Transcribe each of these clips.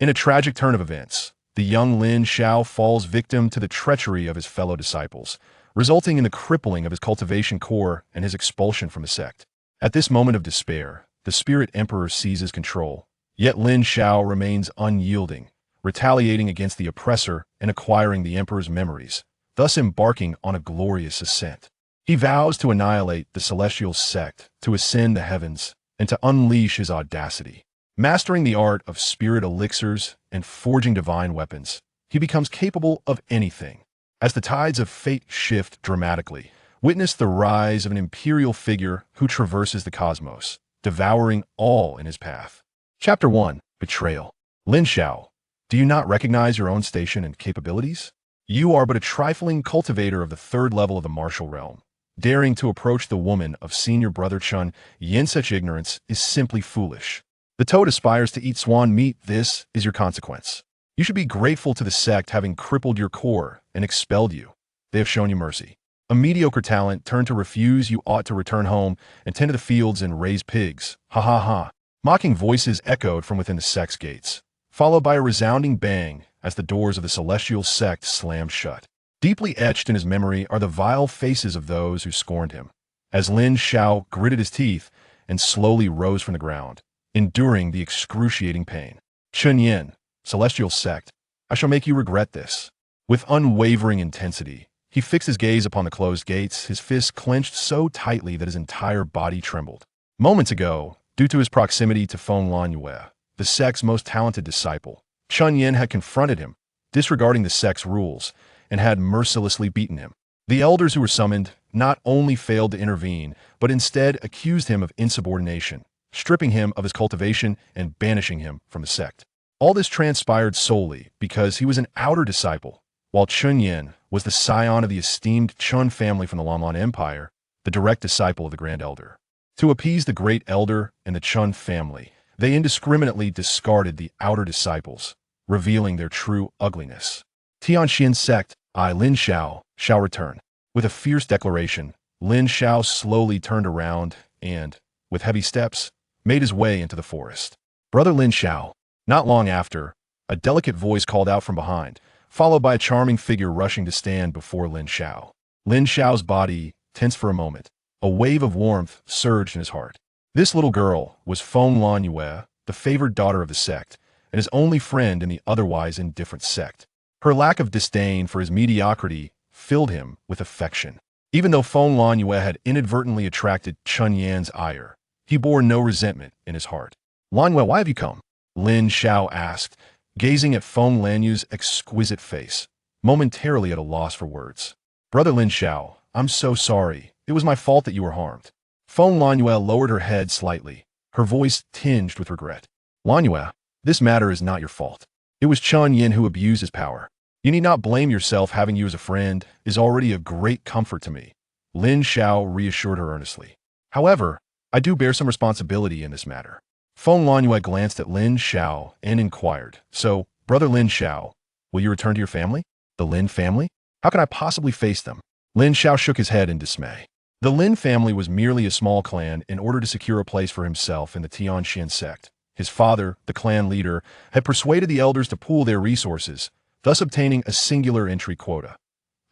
In a tragic turn of events, the young Lin Xiao falls victim to the treachery of his fellow disciples, resulting in the crippling of his cultivation core and his expulsion from the sect. At this moment of despair, the spirit emperor seizes control, yet Lin Xiao remains unyielding, retaliating against the oppressor and acquiring the emperor's memories, thus embarking on a glorious ascent. He vows to annihilate the Celestial Sect, to ascend the heavens, and to unleash his audacity. Mastering the art of spirit elixirs and forging divine weapons, he becomes capable of anything. As the tides of fate shift dramatically, witness the rise of an imperial figure who traverses the cosmos, devouring all in his path. Chapter 1. Betrayal. Lin Xiao, do you not recognize your own station and capabilities? You are but a trifling cultivator of the third level of the martial realm. Daring to approach the woman of senior brother Chun Yin, such ignorance is simply foolish. The toad aspires to eat swan meat. This is your consequence. You should be grateful to the sect having crippled your core and expelled you. They have shown you mercy. A mediocre talent turned to refuse. You ought to return home and tend to the fields and raise pigs. Ha ha ha. Mocking voices echoed from within the sect's gates, followed by a resounding bang as the doors of the Celestial Sect slammed shut. Deeply etched in his memory are the vile faces of those who scorned him. As Lin Xiao gritted his teeth and slowly rose from the ground, enduring the excruciating pain. Chun Yin, Celestial Sect, I shall make you regret this. With unwavering intensity, he fixed his gaze upon the closed gates, his fists clenched so tightly that his entire body trembled. Moments ago, due to his proximity to Feng Lanyue, the sect's most talented disciple, Chun Yin had confronted him, disregarding the sect's rules, and had mercilessly beaten him. The elders who were summoned not only failed to intervene, but instead accused him of insubordination, stripping him of his cultivation and banishing him from the sect. All this transpired solely because he was an outer disciple, while Chun Yin was the scion of the esteemed Chun family from the Lanlan Empire, the direct disciple of the Grand Elder. To appease the Great Elder and the Chun family, they indiscriminately discarded the outer disciples, revealing their true ugliness. Tianxian Sect, I, Lin Xiao, shall return. With a fierce declaration, Lin Xiao slowly turned around and, with heavy steps, made his way into the forest. Brother Lin Xiao. Not long after, a delicate voice called out from behind, followed by a charming figure rushing to stand before Lin Xiao. Lin Xiao's body tensed for a moment. A wave of warmth surged in his heart. This little girl was Feng Lanyue, the favored daughter of the sect, and his only friend in the otherwise indifferent sect. Her lack of disdain for his mediocrity filled him with affection. Even though Feng Lanyue had inadvertently attracted Chun Yan's ire, he bore no resentment in his heart. Lanyue, why have you come? Lin Xiao asked, gazing at Feng Lanyue's exquisite face, momentarily at a loss for words. Brother Lin Xiao, I'm so sorry. It was my fault that you were harmed. Feng Lanyue lowered her head slightly, her voice tinged with regret. Lanyue, this matter is not your fault. It was Chun Yin who abused his power. You need not blame yourself. Having you as a friend is already a great comfort to me. Lin Xiao reassured her earnestly. However, I do bear some responsibility in this matter. Feng Lanyue glanced at Lin Xiao and inquired, so, Brother Lin Xiao, will you return to your family? The Lin family? How can I possibly face them? Lin Xiao shook his head in dismay. The Lin family was merely a small clan in order to secure a place for himself in the Tianxian Sect. His father, the clan leader, had persuaded the elders to pool their resources, thus obtaining a singular entry quota.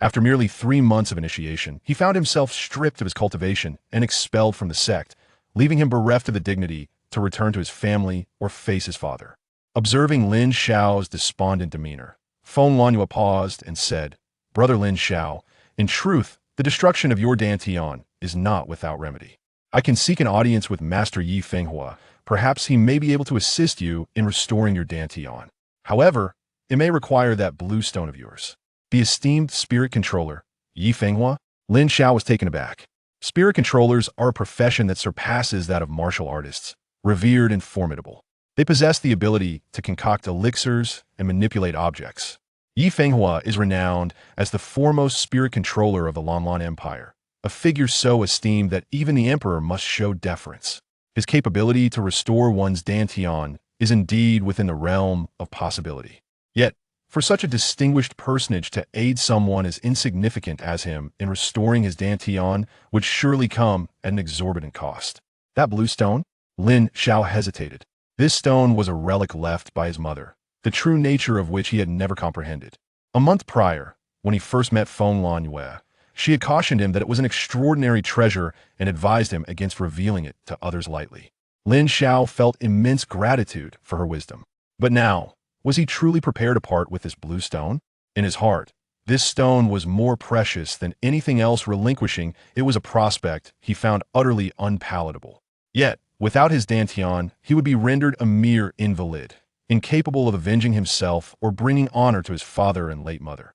After merely 3 months of initiation, he found himself stripped of his cultivation and expelled from the sect, leaving him bereft of the dignity to return to his family or face his father. Observing Lin Xiao's despondent demeanor, Feng Lanyue paused and said, Brother Lin Xiao, in truth, the destruction of your Dantian is not without remedy. I can seek an audience with Master Yi Fenghua. Perhaps he may be able to assist you in restoring your Dantian. However, it may require that blue stone of yours. The esteemed spirit controller, Yi Fenghua? Lin Xiao was taken aback. Spirit controllers are a profession that surpasses that of martial artists, revered and formidable. They possess the ability to concoct elixirs and manipulate objects. Yi Fenghua is renowned as the foremost spirit controller of the Lanlan Empire, a figure so esteemed that even the emperor must show deference. His capability to restore one's Dantian is indeed within the realm of possibility. Yet, for such a distinguished personage to aid someone as insignificant as him in restoring his Dantian would surely come at an exorbitant cost. That blue stone? Lin Xiao hesitated. This stone was a relic left by his mother, the true nature of which he had never comprehended. A month prior, when he first met Feng Lanyue, she had cautioned him that it was an extraordinary treasure and advised him against revealing it to others lightly. Lin Xiao felt immense gratitude for her wisdom. But now, was he truly prepared to part with this blue stone? In his heart, this stone was more precious than anything else. Relinquishing it was a prospect he found utterly unpalatable. Yet, without his dantian, he would be rendered a mere invalid, incapable of avenging himself or bringing honor to his father and late mother.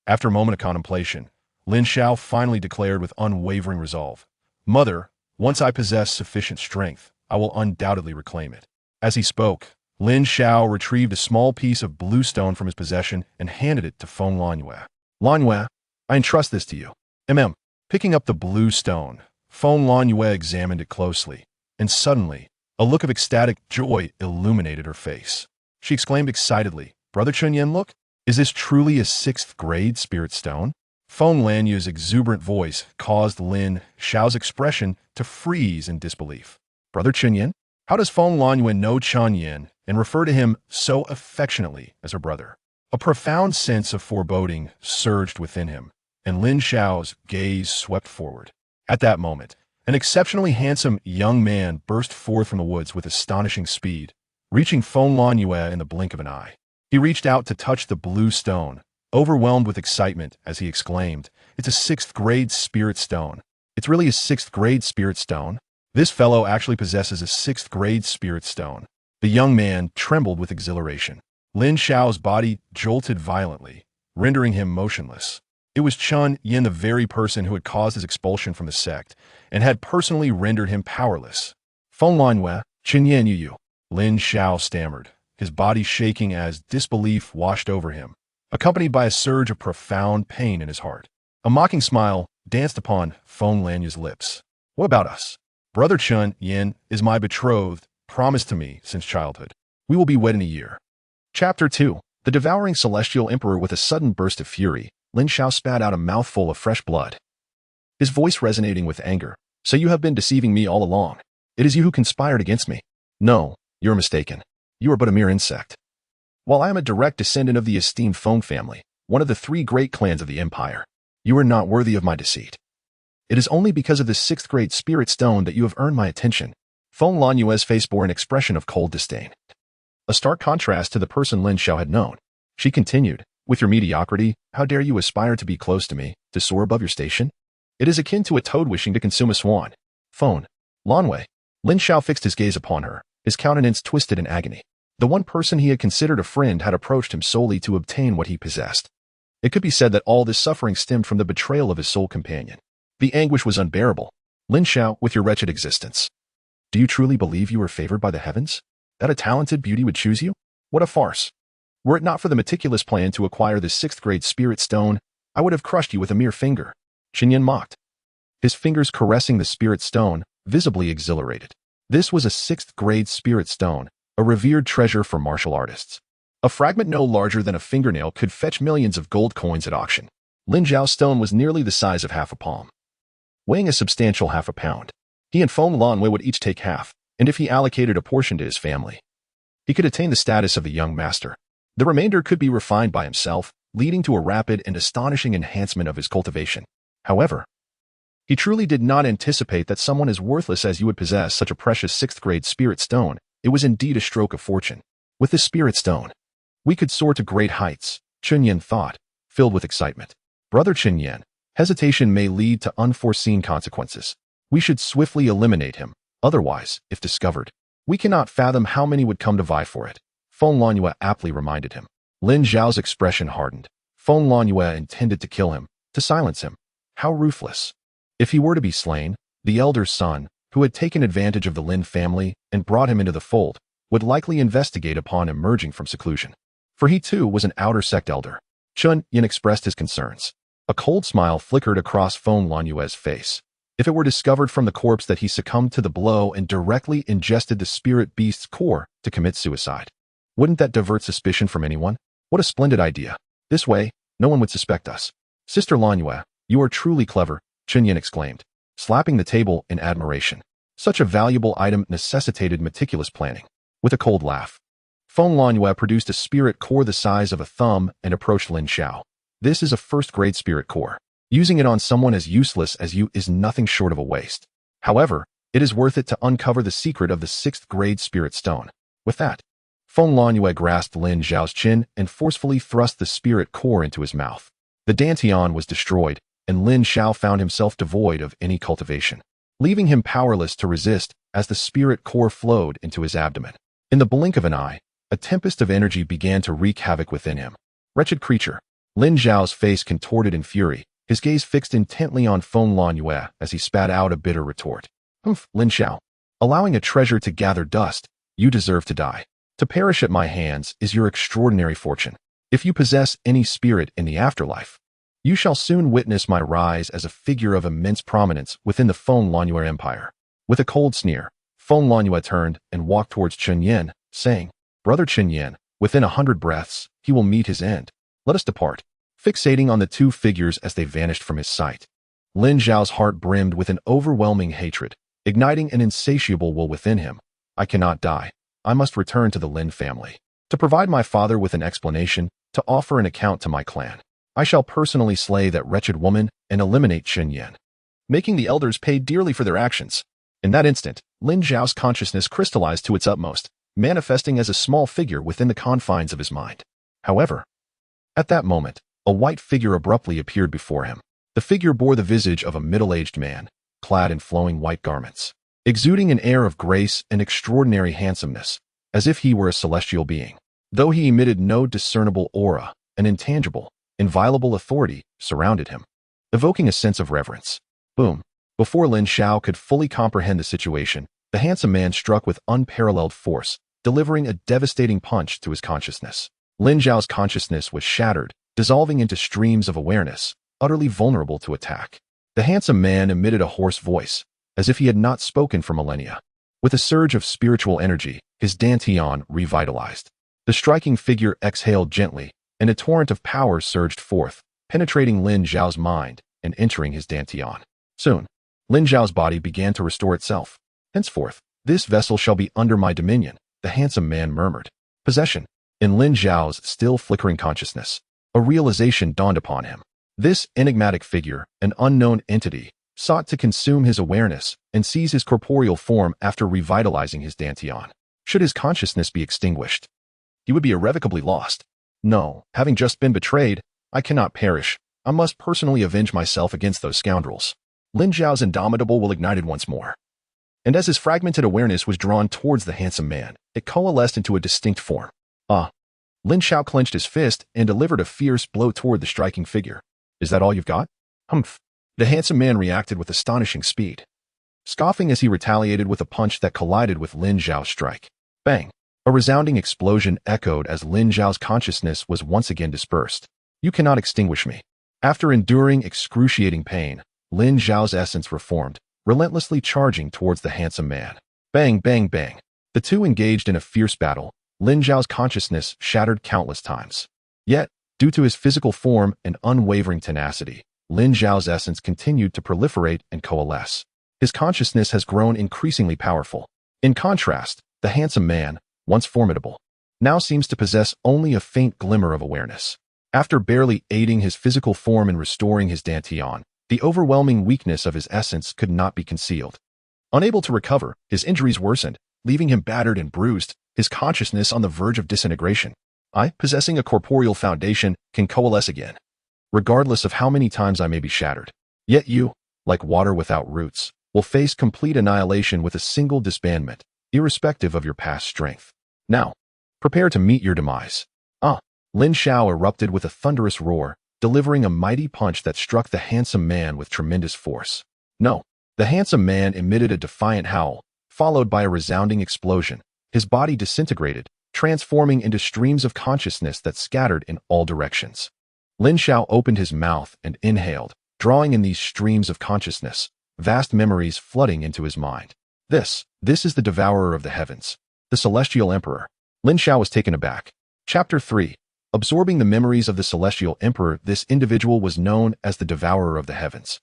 After a moment of contemplation, Lin Xiao finally declared with unwavering resolve, "Mother, once I possess sufficient strength, I will undoubtedly reclaim it." As he spoke, Lin Xiao retrieved a small piece of blue stone from his possession and handed it to Feng Lanyue. "Lanyue, I entrust this to you." Picking up the blue stone, Feng Lanyue examined it closely, and suddenly, a look of ecstatic joy illuminated her face. She exclaimed excitedly, "Brother Chunyan, look! Is this truly a 6th grade spirit stone?" Feng Lanyue's exuberant voice caused Lin Xiao's expression to freeze in disbelief. "Brother Chunyan? How does Feng Lanyue know Chunyan and refer to him so affectionately as her brother?" A profound sense of foreboding surged within him, and Lin Xiao's gaze swept forward. At that moment, an exceptionally handsome young man burst forth from the woods with astonishing speed, reaching Feng Lanyue in the blink of an eye. He reached out to touch the blue stone, overwhelmed with excitement as he exclaimed, "It's a 6th grade spirit stone. It's really a 6th grade spirit stone. This fellow actually possesses a 6th grade spirit stone." The young man trembled with exhilaration. Lin Xiao's body jolted violently, rendering him motionless. It was Chun Yin, the very person who had caused his expulsion from the sect, and had personally rendered him powerless. "Feng Lanyue, Chun Yin Yu," Lin Xiao stammered, his body shaking as disbelief washed over him, accompanied by a surge of profound pain in his heart. A mocking smile danced upon Feng Lanyue's lips. "What about us? Brother Chun Yin is my betrothed, promised to me since childhood. We will be wed in a year." Chapter 2. The devouring celestial emperor. With a sudden burst of fury, Lin Xiao spat out a mouthful of fresh blood, his voice resonating with anger. "So you have been deceiving me all along. It is you who conspired against me. No, you're mistaken. You are but a mere insect. While I am a direct descendant of the esteemed Feng family, one of the 3 great clans of the empire, you are not worthy of my deceit. It is only because of the 6th grade spirit stone that you have earned my attention." Feng Lanyue's face bore an expression of cold disdain, a stark contrast to the person Lin Xiao had known. She continued, "With your mediocrity, how dare you aspire to be close to me, to soar above your station? It is akin to a toad wishing to consume a swan." "Feng Lanyue." Lin Xiao fixed his gaze upon her, his countenance twisted in agony. The one person he had considered a friend had approached him solely to obtain what he possessed. It could be said that all this suffering stemmed from the betrayal of his soul companion. The anguish was unbearable. "Lin Xiao, with your wretched existence, do you truly believe you were favored by the heavens? That a talented beauty would choose you? What a farce! Were it not for the meticulous plan to acquire the 6th grade spirit stone, I would have crushed you with a mere finger." Chinyan mocked, his fingers caressing the spirit stone, visibly exhilarated. This was a 6th grade spirit stone, a revered treasure for martial artists. A fragment no larger than a fingernail could fetch millions of gold coins at auction. Lin Xiao's stone was nearly the size of half a palm, weighing a substantial half a pound. He and Feng Lanyue would each take half, and if he allocated a portion to his family, he could attain the status of a young master. The remainder could be refined by himself, leading to a rapid and astonishing enhancement of his cultivation. However, he truly did not anticipate that someone as worthless as you would possess such a precious 6th grade spirit stone. It was indeed a stroke of fortune. With this spirit stone, we could soar to great heights, Chunyan thought, filled with excitement. "Brother Chunyan, hesitation may lead to unforeseen consequences. We should swiftly eliminate him. Otherwise, if discovered, we cannot fathom how many would come to vie for it," Feng Lanyue aptly reminded him. Lin Xiao's expression hardened. Feng Lanyue intended to kill him, to silence him. How ruthless! If he were to be slain, the elder son, who had taken advantage of the Lin family and brought him into the fold, would likely investigate upon emerging from seclusion. For he too was an outer sect elder. Chun Yin expressed his concerns. A cold smile flickered across Feng Lanyue's face. If it were discovered from the corpse that he succumbed to the blow and directly ingested the spirit beast's core to commit suicide, wouldn't that divert suspicion from anyone? What a splendid idea. This way, no one would suspect us. "Sister Lanyue, you are truly clever," Chun Yin exclaimed, slapping the table in admiration. Such a valuable item necessitated meticulous planning. With a cold laugh, Feng Lanyue produced a spirit core the size of a thumb and approached Lin Xiao. This is a first-grade spirit core. Using it on someone as useless as you is nothing short of a waste. However, it is worth it to uncover the secret of the 6th-grade spirit stone. With that, Feng Lanyue grasped Lin Xiao's chin and forcefully thrust the spirit core into his mouth. The dantian was destroyed, and Lin Xiao found himself devoid of any cultivation, leaving him powerless to resist as the spirit core flowed into his abdomen. In the blink of an eye, a tempest of energy began to wreak havoc within him. Wretched creature! Lin Xiao's face contorted in fury, his gaze fixed intently on Feng Lanyue as he spat out a bitter retort. Humph, Lin Xiao. Allowing a treasure to gather dust, you deserve to die. To perish at my hands is your extraordinary fortune. If you possess any spirit in the afterlife, you shall soon witness my rise as a figure of immense prominence within the Feng Lanyue Empire. With a cold sneer, Feng Lanyue turned and walked towards Chen Yin, saying, Brother Chen Yin, within 100 breaths, he will meet his end. Let us depart. Fixating on the two figures as they vanished from his sight, Lin Xiao's heart brimmed with an overwhelming hatred, igniting an insatiable will within him. I cannot die. I must return to the Lin family. To provide my father with an explanation, to offer an account to my clan. I shall personally slay that wretched woman and eliminate Chen Yin, making the elders pay dearly for their actions. In that instant, Lin Xiao's consciousness crystallized to its utmost, manifesting as a small figure within the confines of his mind. However, at that moment, a white figure abruptly appeared before him. The figure bore the visage of a middle-aged man, clad in flowing white garments, exuding an air of grace and extraordinary handsomeness, as if he were a celestial being. Though he emitted no discernible aura, an intangible, inviolable authority surrounded him, evoking a sense of reverence. Boom! Before Lin Xiao could fully comprehend the situation, the handsome man struck with unparalleled force, delivering a devastating punch to his consciousness. Lin Xiao's consciousness was shattered, dissolving into streams of awareness, utterly vulnerable to attack. The handsome man emitted a hoarse voice, as if he had not spoken for millennia. With a surge of spiritual energy, his dantian revitalized. The striking figure exhaled gently, and a torrent of power surged forth, penetrating Lin Xiao's mind and entering his dantian. Soon, Lin Xiao's body began to restore itself. Henceforth, this vessel shall be under my dominion, the handsome man murmured. Possession. In Lin Xiao's still flickering consciousness, a realization dawned upon him. This enigmatic figure, an unknown entity, sought to consume his awareness and seize his corporeal form after revitalizing his dantian. Should his consciousness be extinguished, he would be irrevocably lost. No, having just been betrayed, I cannot perish. I must personally avenge myself against those scoundrels. Lin Xiao's indomitable will ignited once more. And as his fragmented awareness was drawn towards the handsome man, it coalesced into a distinct form. Lin Xiao clenched his fist and delivered a fierce blow toward the striking figure. Is that all you've got? Humph. The handsome man reacted with astonishing speed, scoffing as he retaliated with a punch that collided with Lin Xiao's strike. Bang! A resounding explosion echoed as Lin Xiao's consciousness was once again dispersed. You cannot extinguish me. After enduring excruciating pain, Lin Xiao's essence reformed, relentlessly charging towards the handsome man. Bang, bang, bang. The two engaged in a fierce battle, Lin Xiao's consciousness shattered countless times. Yet, due to his physical form and unwavering tenacity, Lin Xiao's essence continued to proliferate and coalesce. His consciousness has grown increasingly powerful. In contrast, the handsome man, once formidable, now seems to possess only a faint glimmer of awareness. After barely aiding his physical form in restoring his dantian, the overwhelming weakness of his essence could not be concealed. Unable to recover, his injuries worsened, leaving him battered and bruised, his consciousness on the verge of disintegration. I, possessing a corporeal foundation, can coalesce again, regardless of how many times I may be shattered. Yet you, like water without roots, will face complete annihilation with a single disbandment, irrespective of your past strength. Now, prepare to meet your demise. Lin Xiao erupted with a thunderous roar, delivering a mighty punch that struck the handsome man with tremendous force. No, the handsome man emitted a defiant howl, followed by a resounding explosion. His body disintegrated, transforming into streams of consciousness that scattered in all directions. Lin Xiao opened his mouth and inhaled, drawing in these streams of consciousness, vast memories flooding into his mind. This is the devourer of the heavens, the Celestial Emperor. Lin Xiao was taken aback. Chapter 3. Absorbing the memories of the Celestial Emperor, this individual was known as the Devourer of the Heavens,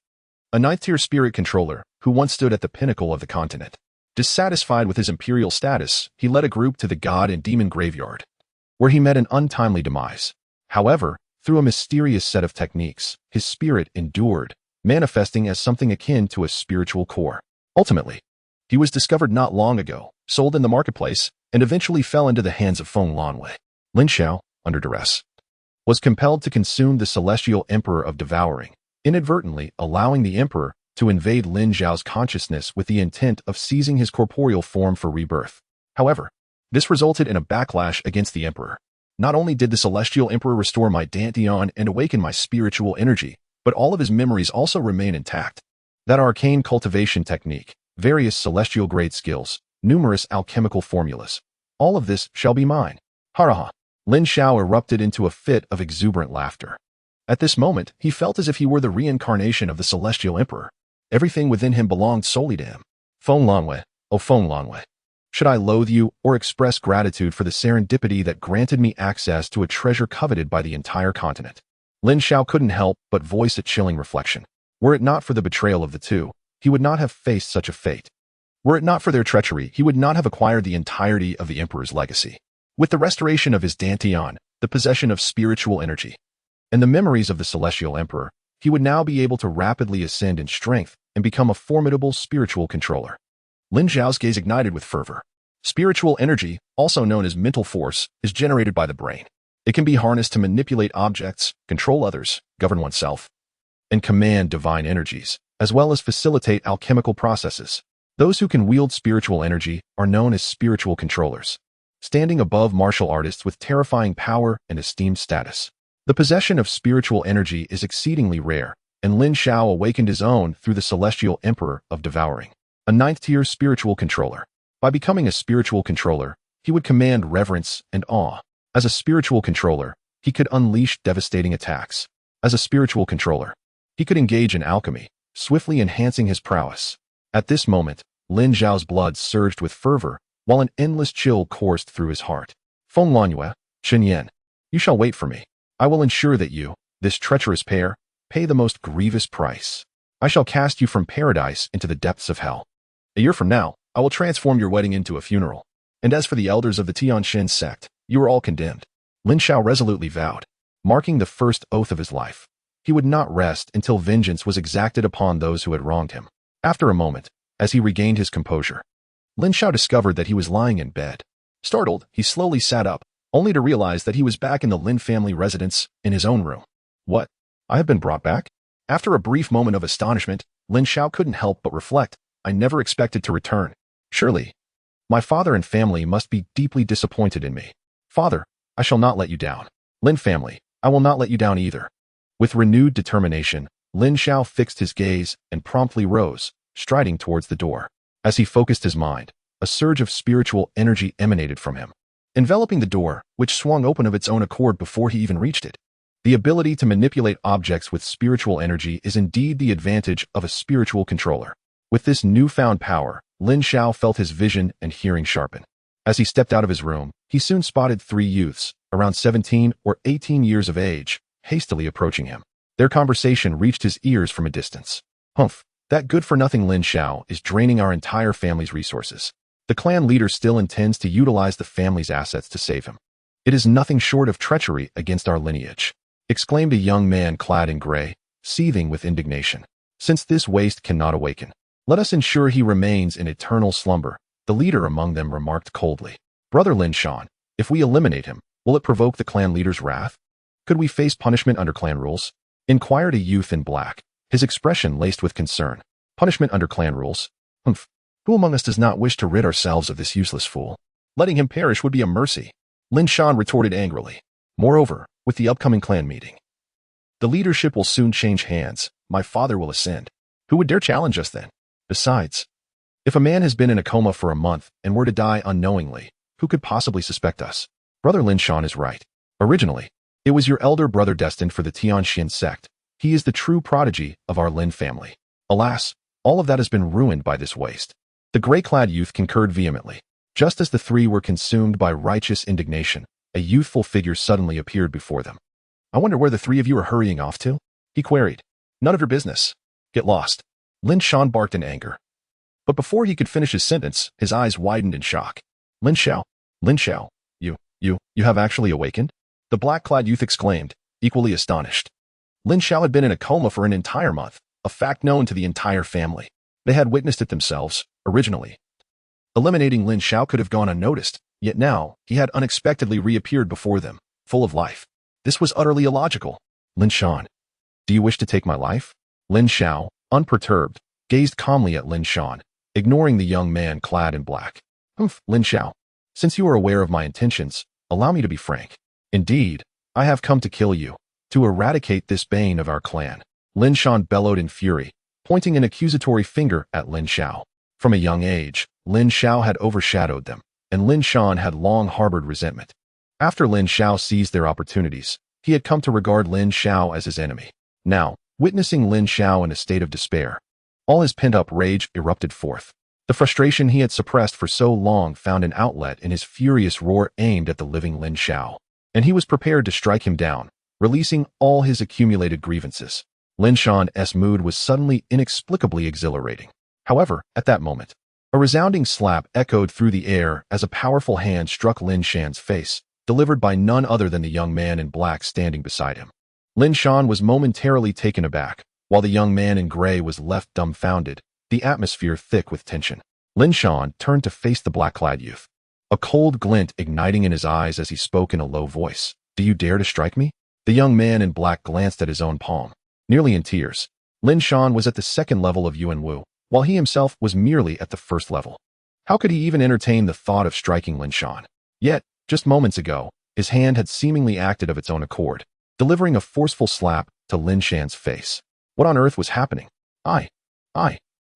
a 9th-tier spirit controller who once stood at the pinnacle of the continent. Dissatisfied with his imperial status, he led a group to the god and demon graveyard, where he met an untimely demise. However, through a mysterious set of techniques, his spirit endured, manifesting as something akin to a spiritual core. Ultimately, he was discovered not long ago, sold in the marketplace, and eventually fell into the hands of Feng Lanwei. Lin Xiao, under duress, was compelled to consume the Celestial Emperor of Devouring, inadvertently allowing the Emperor to invade Lin Xiao's consciousness with the intent of seizing his corporeal form for rebirth. However, this resulted in a backlash against the Emperor. Not only did the Celestial Emperor restore my Dantian and awaken my spiritual energy, but all of his memories also remain intact. That arcane cultivation technique, various celestial grade skills, numerous alchemical formulas. All of this shall be mine. Haraha. Lin Xiao erupted into a fit of exuberant laughter. At this moment, he felt as if he were the reincarnation of the Celestial Emperor. Everything within him belonged solely to him. Feng Lanwei, oh Feng Lanwei. Should I loathe you or express gratitude for the serendipity that granted me access to a treasure coveted by the entire continent? Lin Xiao couldn't help but voice a chilling reflection. Were it not for the betrayal of the two, he would not have faced such a fate. Were it not for their treachery, he would not have acquired the entirety of the Emperor's legacy. With the restoration of his Dantian, the possession of spiritual energy, and the memories of the Celestial Emperor, he would now be able to rapidly ascend in strength and become a formidable spiritual controller. Lin Xiao's gaze ignited with fervor. Spiritual energy, also known as mental force, is generated by the brain. It can be harnessed to manipulate objects, control others, govern oneself, and command divine energies, as well as facilitate alchemical processes. Those who can wield spiritual energy are known as spiritual controllers, standing above martial artists with terrifying power and esteemed status. The possession of spiritual energy is exceedingly rare, and Lin Xiao awakened his own through the Celestial Emperor of Devouring, a 9th-tier spiritual controller. By becoming a spiritual controller, he would command reverence and awe. As a spiritual controller, he could unleash devastating attacks. As a spiritual controller, he could engage in alchemy, swiftly enhancing his prowess. At this moment, Lin Xiao's blood surged with fervor, while an endless chill coursed through his heart. Feng Lanwei, Chen Yan, you shall wait for me. I will ensure that you, this treacherous pair, pay the most grievous price. I shall cast you from paradise into the depths of hell. A year from now, I will transform your wedding into a funeral. And as for the elders of the Celestial Sect, you are all condemned. Lin Xiao resolutely vowed, marking the first oath of his life. He would not rest until vengeance was exacted upon those who had wronged him. After a moment, as he regained his composure, Lin Xiao discovered that he was lying in bed. Startled, he slowly sat up, only to realize that he was back in the Lin family residence, in his own room. What? I have been brought back? After a brief moment of astonishment, Lin Xiao couldn't help but reflect, I never expected to return. Surely, my father and family must be deeply disappointed in me. Father, I shall not let you down. Lin family, I will not let you down either. With renewed determination, Lin Xiao fixed his gaze and promptly rose, striding towards the door. As he focused his mind, a surge of spiritual energy emanated from him, enveloping the door, which swung open of its own accord before he even reached it. The ability to manipulate objects with spiritual energy is indeed the advantage of a spiritual controller. With this newfound power, Lin Xiao felt his vision and hearing sharpen. As he stepped out of his room, he soon spotted 3 youths, around 17 or 18 years of age, hastily approaching him. Their conversation reached his ears from a distance. Humph, that good-for-nothing Lin Xiao is draining our entire family's resources. The clan leader still intends to utilize the family's assets to save him. It is nothing short of treachery against our lineage, exclaimed a young man clad in gray, seething with indignation. Since this waste cannot awaken, let us ensure he remains in eternal slumber, the leader among them remarked coldly. Brother Lin Shan, if we eliminate him, will it provoke the clan leader's wrath? Could we face punishment under clan rules? Inquired a youth in black, his expression laced with concern. Punishment under clan rules? Humph. Who among us does not wish to rid ourselves of this useless fool? Letting him perish would be a mercy, Lin Shan retorted angrily. Moreover, with the upcoming clan meeting, the leadership will soon change hands. My father will ascend. Who would dare challenge us then? Besides, if a man has been in a coma for a month and were to die unknowingly, who could possibly suspect us? Brother Lin Shan is right. Originally, it was your elder brother destined for the Celestial Sect. He is the true prodigy of our Lin family. Alas, all of that has been ruined by this waste. The gray-clad youth concurred vehemently. Just as the 3 were consumed by righteous indignation, a youthful figure suddenly appeared before them. I wonder where the 3 of you are hurrying off to? He queried. None of your business. Get lost. Lin Shan barked in anger. But before he could finish his sentence, his eyes widened in shock. Lin Xiao, Lin Xiao, you have actually awakened? The black-clad youth exclaimed, equally astonished. Lin Xiao had been in a coma for an entire month, a fact known to the entire family. They had witnessed it themselves, originally. Eliminating Lin Xiao could have gone unnoticed, yet now he had unexpectedly reappeared before them, full of life. This was utterly illogical. Lin Xiao, do you wish to take my life? Lin Xiao, unperturbed, gazed calmly at Lin Xiao, ignoring the young man clad in black. Lin Xiao, since you are aware of my intentions, allow me to be frank. Indeed, I have come to kill you, to eradicate this bane of our clan. Lin Xiao bellowed in fury, pointing an accusatory finger at Lin Xiao. From a young age, Lin Xiao had overshadowed them, and Lin Xiao had long harbored resentment. After Lin Xiao seized their opportunities, he had come to regard Lin Xiao as his enemy. Now, witnessing Lin Xiao in a state of despair, all his pent-up rage erupted forth. The frustration he had suppressed for so long found an outlet in his furious roar aimed at the living Lin Xiao, and he was prepared to strike him down, releasing all his accumulated grievances. Lin Xiao's mood was suddenly inexplicably exhilarating. However, at that moment, a resounding slap echoed through the air as a powerful hand struck Lin Xiao's face, delivered by none other than the young man in black standing beside him. Lin Xiao was momentarily taken aback, while the young man in gray was left dumbfounded, the atmosphere thick with tension. Lin Xiao turned to face the black-clad youth, a cold glint igniting in his eyes as he spoke in a low voice. Do you dare to strike me? The young man in black glanced at his own palm. Nearly in tears, Lin Xiao was at the second level of Yuan Wu, while he himself was merely at the first level. How could he even entertain the thought of striking Lin Xiao? Yet, just moments ago, his hand had seemingly acted of its own accord, delivering a forceful slap to Lin Xiao's face. What on earth was happening? I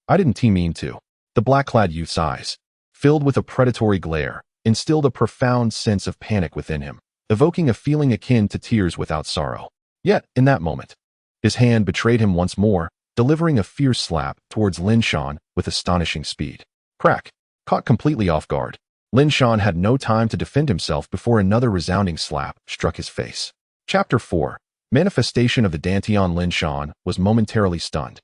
didn't mean to. The black-clad youth's eyes, filled with a predatory glare, instilled a profound sense of panic within him, evoking a feeling akin to tears without sorrow. Yet, in that moment, his hand betrayed him once more, delivering a fierce slap towards Lin Xiao with astonishing speed. Crack! Caught completely off guard, Lin Xiao had no time to defend himself before another resounding slap struck his face. Chapter 4. Manifestation of the Dantian. Lin Xiao was momentarily stunned.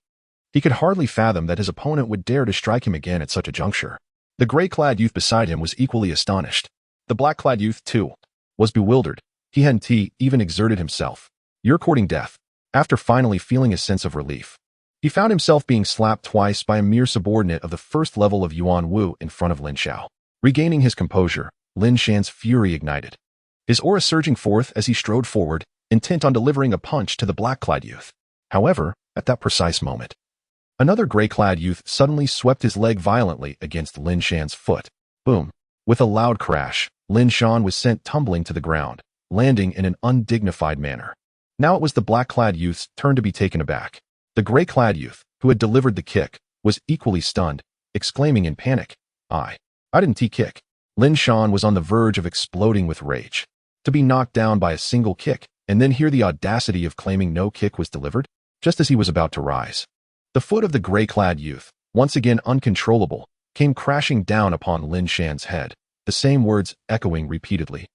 He could hardly fathom that his opponent would dare to strike him again at such a juncture. The gray-clad youth beside him was equally astonished. The black-clad youth, too, was bewildered. He hadn't even exerted himself. You're courting death. After finally feeling a sense of relief, he found himself being slapped twice by a mere subordinate of the first level of Yuan Wu in front of Lin Xiao. Regaining his composure, Lin Xiao's fury ignited, his aura surging forth as he strode forward, intent on delivering a punch to the black-clad youth. However, at that precise moment, another gray-clad youth suddenly swept his leg violently against Lin Xiao's foot. Boom! With a loud crash, Lin Xiao was sent tumbling to the ground, landing in an undignified manner. Now it was the black-clad youth's turn to be taken aback. The gray-clad youth, who had delivered the kick, was equally stunned, exclaiming in panic, I didn't kick. Lin Xiao was on the verge of exploding with rage. To be knocked down by a single kick, and then hear the audacity of claiming no kick was delivered, just as he was about to rise. The foot of the gray-clad youth, once again uncontrollable, came crashing down upon Lin Xiao's head, the same words echoing repeatedly.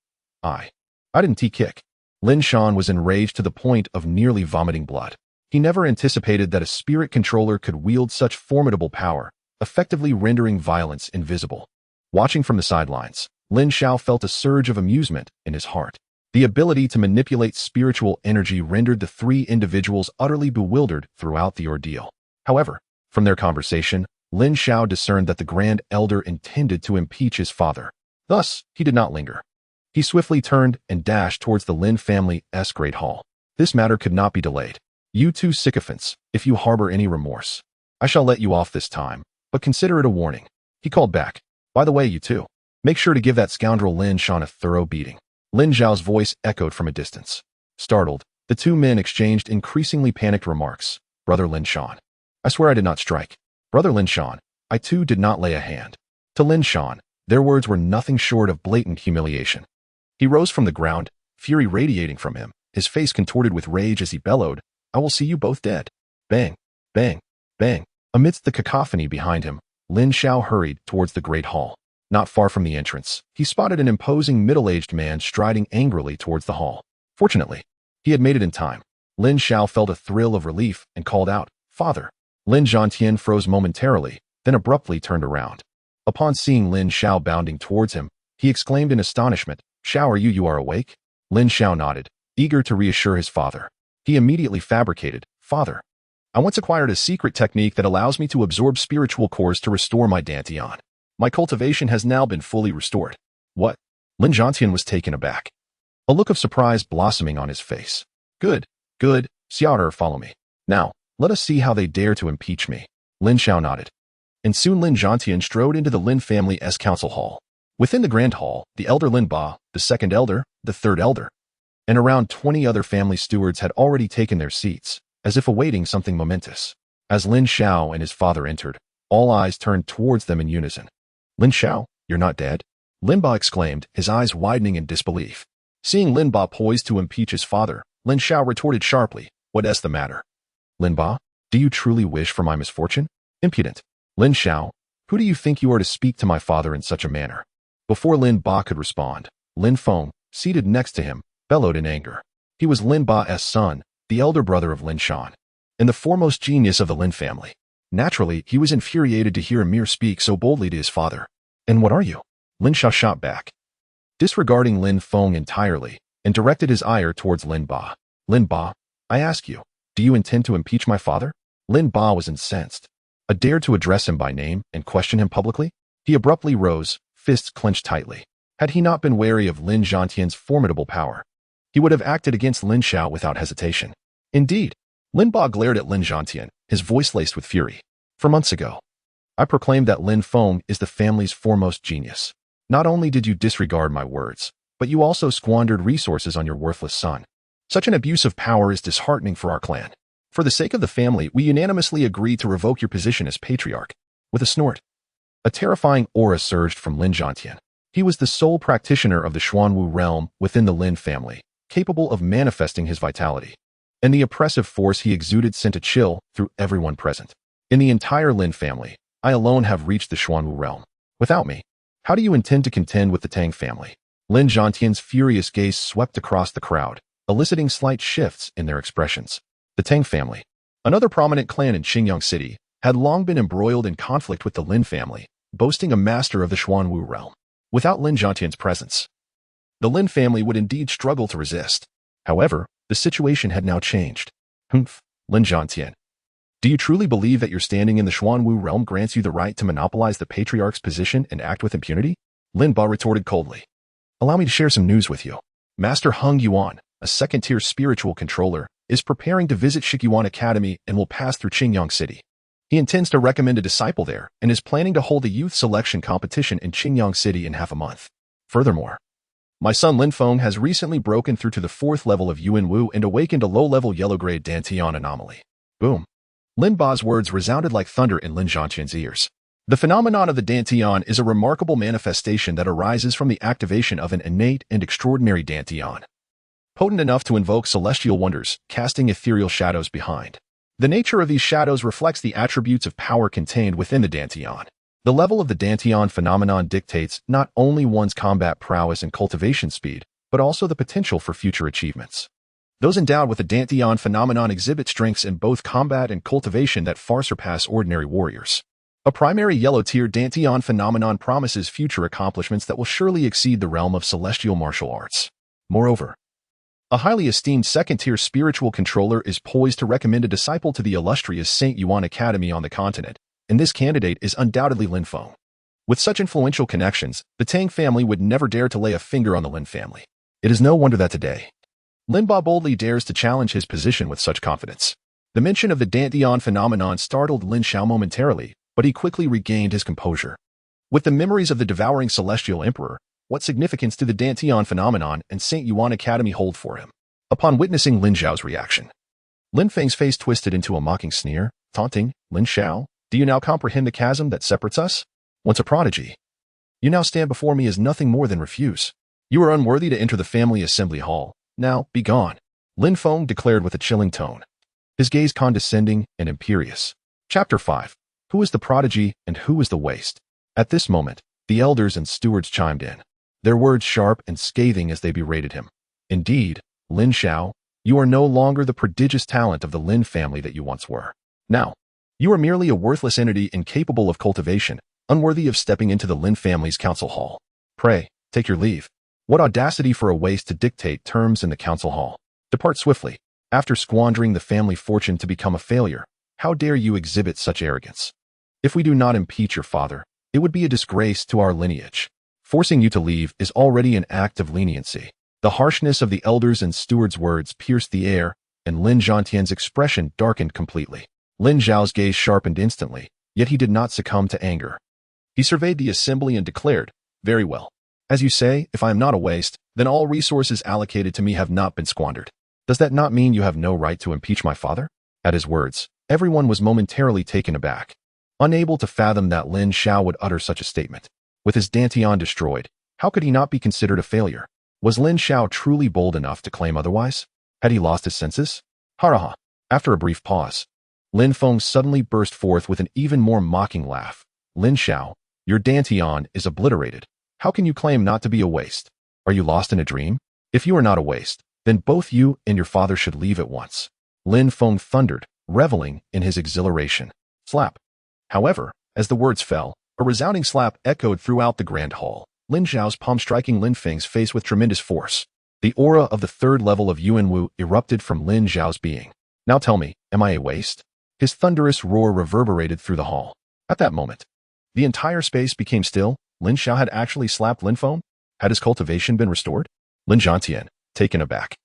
I didn't kick. Lin Xiao was enraged to the point of nearly vomiting blood. He never anticipated that a spirit controller could wield such formidable power, effectively rendering violence invisible. Watching from the sidelines, Lin Xiao felt a surge of amusement in his heart. The ability to manipulate spiritual energy rendered the three individuals utterly bewildered throughout the ordeal. However, from their conversation, Lin Xiao discerned that the Grand Elder intended to impeach his father. Thus, he did not linger. He swiftly turned and dashed towards the Lin family's great hall. This matter could not be delayed. You two sycophants, if you harbor any remorse, I shall let you off this time, but consider it a warning. He called back. By the way, you two, make sure to give that scoundrel Lin Xiao a thorough beating. Lin Xiao's voice echoed from a distance. Startled, the two men exchanged increasingly panicked remarks. Brother Lin Xiao, I swear I did not strike. Brother Lin Xiao, I too did not lay a hand. To Lin Xiao, their words were nothing short of blatant humiliation. He rose from the ground, fury radiating from him, his face contorted with rage as he bellowed, I will see you both dead. Bang, bang, bang. Amidst the cacophony behind him, Lin Xiao hurried towards the great hall. Not far from the entrance, he spotted an imposing middle-aged man striding angrily towards the hall. Fortunately, he had made it in time. Lin Xiao felt a thrill of relief and called out, Father. Lin Zhantian froze momentarily, then abruptly turned around. Upon seeing Lin Xiao bounding towards him, he exclaimed in astonishment, "Xiao, you are awake?" Lin Xiao nodded, eager to reassure his father. He immediately fabricated, "Father, I once acquired a secret technique that allows me to absorb spiritual cores to restore my dantian. My cultivation has now been fully restored." "What?" Lin Xiaotian was taken aback, a look of surprise blossoming on his face. Good, Xiao, follow me. Now, let us see how they dare to impeach me." Lin Xiao nodded, and soon Lin Xiaotian strode into the Lin family's council hall. Within the grand hall, the elder Lin Ba, the second elder, the third elder, and around 20 other family stewards had already taken their seats, as if awaiting something momentous. As Lin Xiao and his father entered, all eyes turned towards them in unison. "Lin Xiao, you're not dead?" Lin Ba exclaimed, his eyes widening in disbelief. Seeing Lin Ba poised to impeach his father, Lin Xiao retorted sharply, "What's the matter? Lin Ba, do you truly wish for my misfortune? Impudent! Lin Xiao, who do you think you are to speak to my father in such a manner?" Before Lin Ba could respond, Lin Feng, seated next to him, bellowed in anger. He was Lin Ba's son, the elder brother of Lin Shan, and the foremost genius of the Lin family. Naturally, he was infuriated to hear Emir speak so boldly to his father. "And what are you?" Lin Xiao shot back, disregarding Lin Feng entirely, and directed his ire towards Lin Ba. "Lin Ba, I ask you, do you intend to impeach my father?" Lin Ba was incensed. A dare to address him by name and question him publicly? He abruptly rose, fists clenched tightly. Had he not been wary of Lin Xiaotian's formidable power, he would have acted against Lin Xiao without hesitation. Indeed, Lin Ba glared at Lin Xiaotian, his voice laced with fury. "For months ago, I proclaimed that Lin Feng is the family's foremost genius. Not only did you disregard my words, but you also squandered resources on your worthless son. Such an abuse of power is disheartening for our clan. For the sake of the family, we unanimously agreed to revoke your position as patriarch." With a snort, a terrifying aura surged from Lin Xiaotian. He was the sole practitioner of the Xuanwu realm within the Lin family, capable of manifesting his vitality. And the oppressive force he exuded sent a chill through everyone present. "In the entire Lin family, I alone have reached the Xuanwu realm. Without me, how do you intend to contend with the Tang family?" Lin Xiaotian's furious gaze swept across the crowd, eliciting slight shifts in their expressions. The Tang family, another prominent clan in Qingyang City, had long been embroiled in conflict with the Lin family, boasting a master of the Xuanwu realm. Without Lin Xiaotian's presence, the Lin family would indeed struggle to resist. However, the situation had now changed. "Humph, Lin Xiaotian, do you truly believe that your standing in the Xuanwu realm grants you the right to monopolize the patriarch's position and act with impunity?" Lin Ba retorted coldly. "Allow me to share some news with you. Master Heng Yuan, a second-tier spiritual controller, is preparing to visit Shikuan Academy and will pass through Qingyang City. He intends to recommend a disciple there and is planning to hold a youth selection competition in Qingyang City in half a month. Furthermore, my son Lin Feng has recently broken through to the 4th level of Yuanwu and awakened a low-level yellow-grade Dantian anomaly." Boom. Lin Ba's words resounded like thunder in Lin Xiaotian's ears. The phenomenon of the Dantian is a remarkable manifestation that arises from the activation of an innate and extraordinary Dantian, potent enough to invoke celestial wonders, casting ethereal shadows behind. The nature of these shadows reflects the attributes of power contained within the Dantian. The level of the Dantian phenomenon dictates not only one's combat prowess and cultivation speed, but also the potential for future achievements. Those endowed with the Dantian phenomenon exhibit strengths in both combat and cultivation that far surpass ordinary warriors. A primary yellow-tier Dantian phenomenon promises future accomplishments that will surely exceed the realm of celestial martial arts. Moreover, a highly esteemed second-tier spiritual controller is poised to recommend a disciple to the illustrious St. Yuan Academy on the continent, and this candidate is undoubtedly Lin Feng. With such influential connections, the Tang family would never dare to lay a finger on the Lin family. It is no wonder that today, Lin Ba boldly dares to challenge his position with such confidence. The mention of the Dantian phenomenon startled Lin Xiao momentarily, but he quickly regained his composure. With the memories of the devouring celestial emperor, what significance do the Dantian phenomenon and St. Yuan Academy hold for him? Upon witnessing Lin Xiao's reaction, Lin Feng's face twisted into a mocking sneer, taunting, "Lin Xiao, do you now comprehend the chasm that separates us? Once a prodigy, you now stand before me as nothing more than refuse. You are unworthy to enter the family assembly hall. Now, be gone," Lin Feng declared with a chilling tone, his gaze condescending and imperious. Chapter 5. Who is the prodigy and who is the waste? At this moment, the elders and stewards chimed in, their words sharp and scathing as they berated him. "Indeed, Lin Xiao, you are no longer the prodigious talent of the Lin family that you once were. Now, You are merely a worthless entity incapable of cultivation, unworthy of stepping into the Lin family's council hall. Pray, take your leave. What audacity for a waste to dictate terms in the council hall. Depart swiftly. After squandering the family fortune to become a failure, how dare you exhibit such arrogance? If we do not impeach your father, it would be a disgrace to our lineage. Forcing you to leave is already an act of leniency. The harshness of the elders and steward's words pierced the air, and Lin Xiaotian's expression darkened completely. Lin Xiao's gaze sharpened instantly, yet he did not succumb to anger. He surveyed the assembly and declared, "Very well. As you say, if I am not a waste, then all resources allocated to me have not been squandered. Does that not mean you have no right to impeach my father?" At his words, everyone was momentarily taken aback, unable to fathom that Lin Xiao would utter such a statement. With his dantian destroyed, how could he not be considered a failure? Was Lin Xiao truly bold enough to claim otherwise? Had he lost his senses? Haraha. After a brief pause, Lin Feng suddenly burst forth with an even more mocking laugh. Lin Xiao, your dantian is obliterated. How can you claim not to be a waste? Are you lost in a dream? If you are not a waste, then both you and your father should leave at once. Lin Feng thundered, reveling in his exhilaration. Slap. However, as the words fell, a resounding slap echoed throughout the grand hall, Lin Xiao's palm striking Lin Feng's face with tremendous force. The aura of the third level of Yuanwu erupted from Lin Xiao's being. Now tell me, am I a waste? His thunderous roar reverberated through the hall. At that moment, the entire space became still. Lin Xiao had actually slapped Lin Feng? Had his cultivation been restored? Lin Xiaotian, taken aback,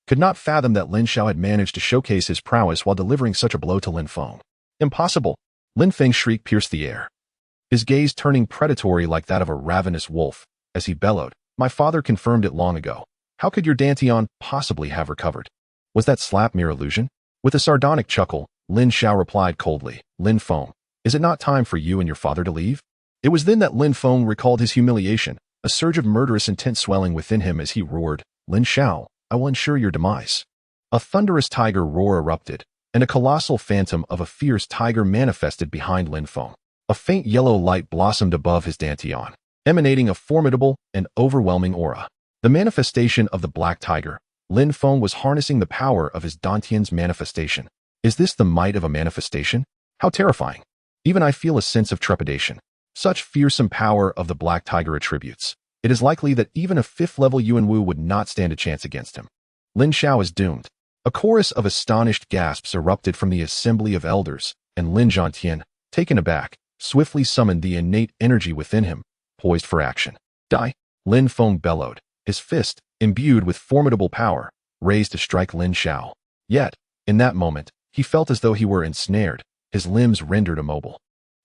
could not fathom that Lin Xiao had managed to showcase his prowess while delivering such a blow to Lin Feng. Impossible! Lin Feng's shriek pierced the air, his gaze turning predatory like that of a ravenous wolf, as he bellowed, "My father confirmed it long ago. How could your dantian possibly have recovered? Was that slap mere illusion?" With a sardonic chuckle, Lin Xiao replied coldly, "Lin Feng, is it not time for you and your father to leave?" It was then that Lin Feng recalled his humiliation, a surge of murderous intent swelling within him as he roared, "Lin Xiao, I will ensure your demise." A thunderous tiger roar erupted, and a colossal phantom of a fierce tiger manifested behind Lin Feng. A faint yellow light blossomed above his dantian, emanating a formidable and overwhelming aura. The manifestation of the black tiger, Lin Feng was harnessing the power of his dantian's manifestation. Is this the might of a manifestation? How terrifying! Even I feel a sense of trepidation. Such fearsome power of the black tiger attributes. It is likely that even a fifth-level Yuanwu would not stand a chance against him. Lin Xiao is doomed. A chorus of astonished gasps erupted from the assembly of elders, and Lin Xiaotian, taken aback, swiftly summoned the innate energy within him, poised for action. Die! Lin Feng bellowed, his fist, imbued with formidable power, raised to strike Lin Xiao. Yet, in that moment, he felt as though he were ensnared, his limbs rendered immobile.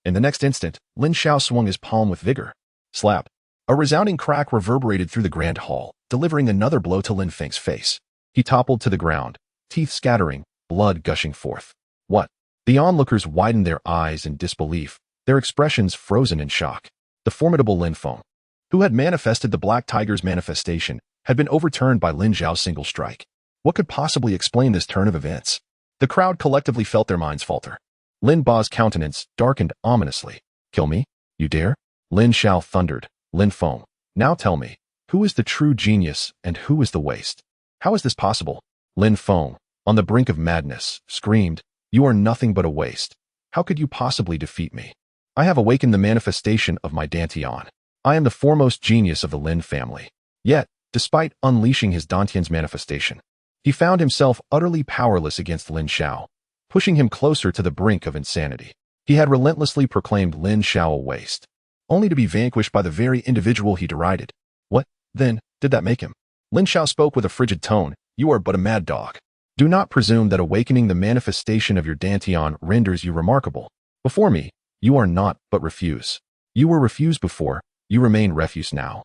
In the next instant, Lin Xiao swung his palm with vigor. Slap! A resounding crack reverberated through the grand hall, delivering another blow to Lin Feng's face. He toppled to the ground, teeth scattering, blood gushing forth. What? The onlookers widened their eyes in disbelief, their expressions frozen in shock. The formidable Lin Feng, who had manifested the black tiger's manifestation, had been overturned by Lin Xiao's single strike. What could possibly explain this turn of events? The crowd collectively felt their minds falter. Lin Ba's countenance darkened ominously. Kill me? You dare? Lin Xiao thundered. Lin Feng, now tell me, who is the true genius and who is the waste? How is this possible? Lin Feng, on the brink of madness, screamed, "You are nothing but a waste. How could you possibly defeat me? I have awakened the manifestation of my dantian. I am the foremost genius of the Lin family." Yet, despite unleashing his dantian's manifestation, he found himself utterly powerless against Lin Xiao, pushing him closer to the brink of insanity. He had relentlessly proclaimed Lin Xiao a waste, only to be vanquished by the very individual he derided. What, then, did that make him? Lin Xiao spoke with a frigid tone, "You are but a mad dog. Do not presume that awakening the manifestation of your dantian renders you remarkable. Before me, you are not, but refuse. You were refused before, you remain refuse now.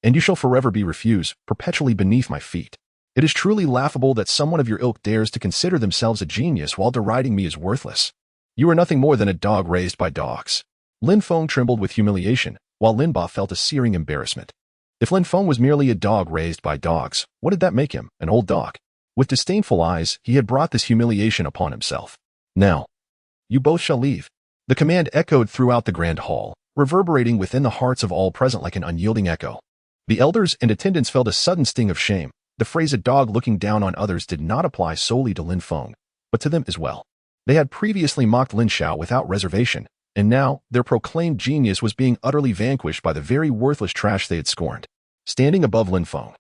And you shall forever be refuse, perpetually beneath my feet. It is truly laughable that someone of your ilk dares to consider themselves a genius while deriding me as worthless. You are nothing more than a dog raised by dogs." Lin Feng trembled with humiliation, while Lin Ba felt a searing embarrassment. If Lin Feng was merely a dog raised by dogs, what did that make him, an old dog? With disdainful eyes, he had brought this humiliation upon himself. Now, you both shall leave. The command echoed throughout the grand hall, reverberating within the hearts of all present like an unyielding echo. The elders and attendants felt a sudden sting of shame. The phrase "a dog looking down on others" did not apply solely to Lin Feng, but to them as well. They had previously mocked Lin Xiao without reservation, and now their proclaimed genius was being utterly vanquished by the very worthless trash they had scorned. Standing above Lin Feng,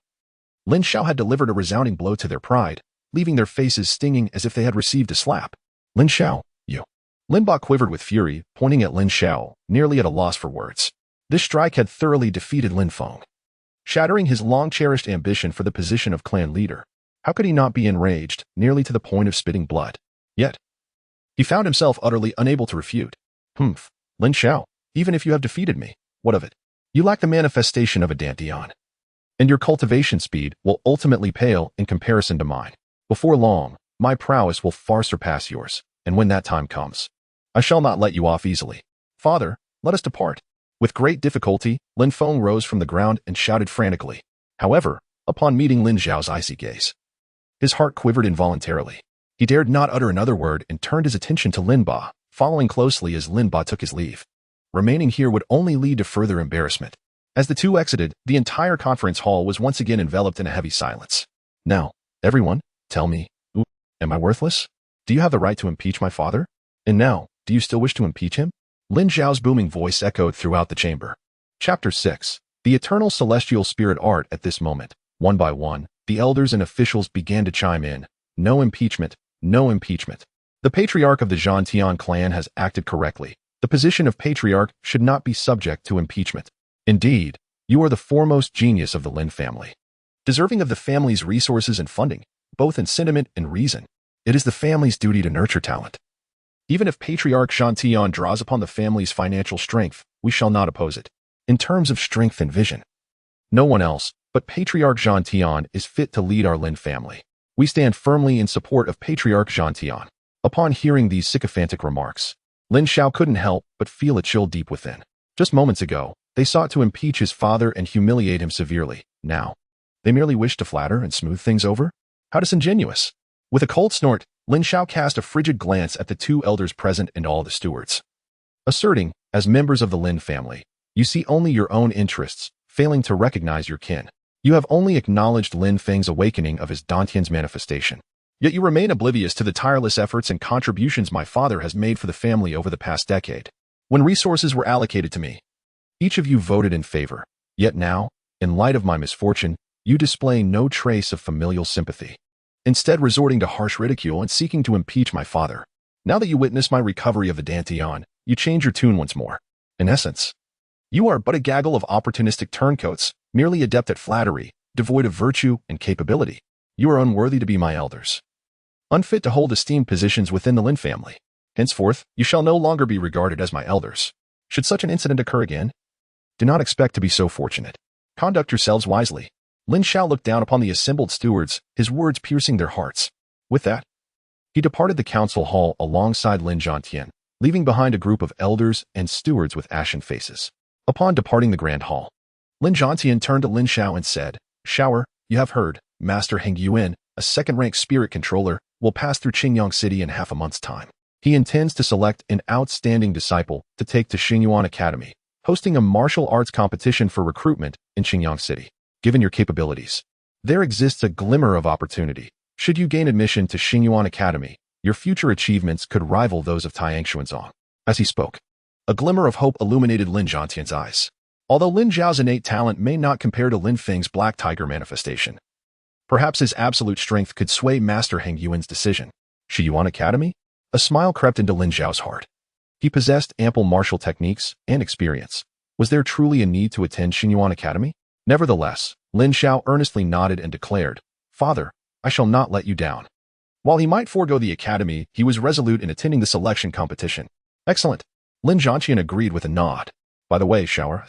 Lin Xiao had delivered a resounding blow to their pride, leaving their faces stinging as if they had received a slap. Lin Xiao, you. Lin Ba quivered with fury, pointing at Lin Xiao, nearly at a loss for words. This strike had thoroughly defeated Lin Feng, shattering his long-cherished ambition for the position of clan leader. How could he not be enraged, nearly to the point of spitting blood? Yet, he found himself utterly unable to refute. Humph, Lin Xiao, even if you have defeated me, what of it? You lack the manifestation of a dantian, and your cultivation speed will ultimately pale in comparison to mine. Before long, my prowess will far surpass yours, and when that time comes, I shall not let you off easily. Father, let us depart. With great difficulty, Lin Feng rose from the ground and shouted frantically. However, upon meeting Lin Xiao's icy gaze, his heart quivered involuntarily. He dared not utter another word and turned his attention to Lin Ba, following closely as Lin Ba took his leave. Remaining here would only lead to further embarrassment. As the two exited, the entire conference hall was once again enveloped in a heavy silence. Now, everyone, tell me, am I worthless? Do you have the right to impeach my father? And now, do you still wish to impeach him? Lin Xiao's booming voice echoed throughout the chamber. Chapter 6. The Eternal Celestial Spirit Art. At this moment, one by one, the elders and officials began to chime in. No impeachment, no impeachment. The patriarch of the Zhantian clan has acted correctly. The position of patriarch should not be subject to impeachment. Indeed, you are the foremost genius of the Lin family, deserving of the family's resources and funding, both in sentiment and reason. It is the family's duty to nurture talent. Even if Patriarch Zhantian draws upon the family's financial strength, we shall not oppose it. In terms of strength and vision, no one else but Patriarch Zhantian is fit to lead our Lin family. We stand firmly in support of Patriarch Zhantian. Upon hearing these sycophantic remarks, Lin Xiao couldn't help but feel a chill deep within. Just moments ago, they sought to impeach his father and humiliate him severely. Now, they merely wish to flatter and smooth things over? How disingenuous! With a cold snort, Lin Xiao cast a frigid glance at the two elders present and all the stewards, asserting, as members of the Lin family, you see only your own interests, failing to recognize your kin. You have only acknowledged Lin Feng's awakening of his Dantian's manifestation. Yet you remain oblivious to the tireless efforts and contributions my father has made for the family over the past decade. When resources were allocated to me, each of you voted in favor. Yet now, in light of my misfortune, you display no trace of familial sympathy, instead resorting to harsh ridicule and seeking to impeach my father. Now that you witness my recovery of the Dantian, you change your tune once more. In essence, you are but a gaggle of opportunistic turncoats, merely adept at flattery, devoid of virtue and capability. You are unworthy to be my elders, unfit to hold esteemed positions within the Lin family. Henceforth, you shall no longer be regarded as my elders. Should such an incident occur again, do not expect to be so fortunate. Conduct yourselves wisely. Lin Xiao looked down upon the assembled stewards, his words piercing their hearts. With that, he departed the council hall alongside Lin Zhantian, leaving behind a group of elders and stewards with ashen faces. Upon departing the grand hall, Lin Zhantian turned to Lin Xiao and said, Xiao, you have heard, Master Heng Yuan, a second-rank spirit controller, will pass through Qingyang City in half a month's time. He intends to select an outstanding disciple to take to Xingyuan Academy, hosting a martial arts competition for recruitment in Qingyang City. Given your capabilities, there exists a glimmer of opportunity. Should you gain admission to Xingyuan Academy, your future achievements could rival those of Taiyang Xuanzong. As he spoke, a glimmer of hope illuminated Lin Zhantian's eyes. Although Lin Xiao's innate talent may not compare to Lin Feng's Black Tiger manifestation, perhaps his absolute strength could sway Master Heng Yuan's decision. Xingyuan Academy? A smile crept into Lin Xiao's heart. He possessed ample martial techniques and experience. Was there truly a need to attend Xingyuan Academy? Nevertheless, Lin Xiao earnestly nodded and declared, Father, I shall not let you down. While he might forego the academy, he was resolute in attending the selection competition. Excellent. Lin Zhantian agreed with a nod. By the way, Xiao,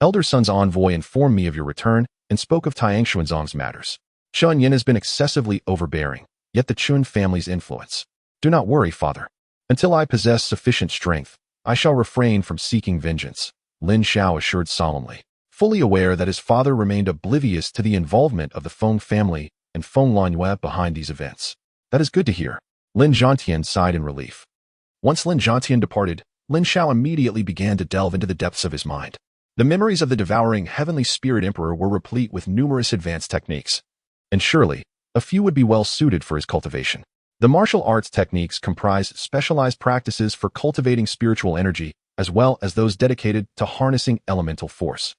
Elder Sun's envoy informed me of your return and spoke of Taiyang Xuanzong's matters. Shen Yin has been excessively overbearing, yet the Chun family's influence. Do not worry, Father. Until I possess sufficient strength, I shall refrain from seeking vengeance, Lin Xiao assured solemnly, fully aware that his father remained oblivious to the involvement of the Feng family and Feng Lanyue behind these events. That is good to hear. Lin Zhantian sighed in relief. Once Lin Zhantian departed, Lin Xiao immediately began to delve into the depths of his mind. The memories of the devouring heavenly spirit emperor were replete with numerous advanced techniques, and surely, a few would be well suited for his cultivation. The martial arts techniques comprise specialized practices for cultivating spiritual energy, as well as those dedicated to harnessing elemental force.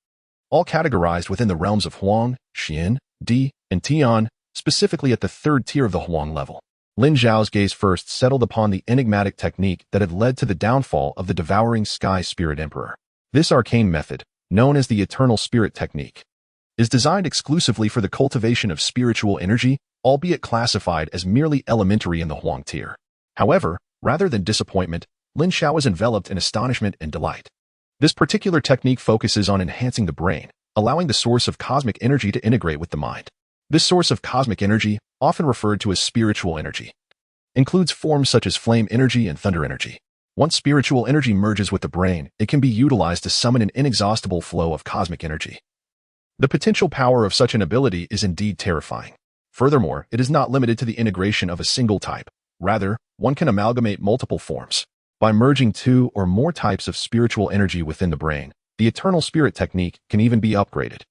All categorized within the realms of Huang, Xian, Di, and Tian, specifically at the third tier of the Huang level. Lin Xiao's gaze first settled upon the enigmatic technique that had led to the downfall of the devouring sky spirit emperor. This arcane method, known as the eternal spirit technique, is designed exclusively for the cultivation of spiritual energy, albeit classified as merely elementary in the Huang tier. However, rather than disappointment, Lin Xiao was enveloped in astonishment and delight. This particular technique focuses on enhancing the brain, allowing the source of cosmic energy to integrate with the mind. This source of cosmic energy, often referred to as spiritual energy, includes forms such as flame energy and thunder energy. Once spiritual energy merges with the brain, it can be utilized to summon an inexhaustible flow of cosmic energy. The potential power of such an ability is indeed terrifying. Furthermore, it is not limited to the integration of a single type. Rather, one can amalgamate multiple forms. By merging two or more types of spiritual energy within the brain, the eternal spirit technique can even be upgraded.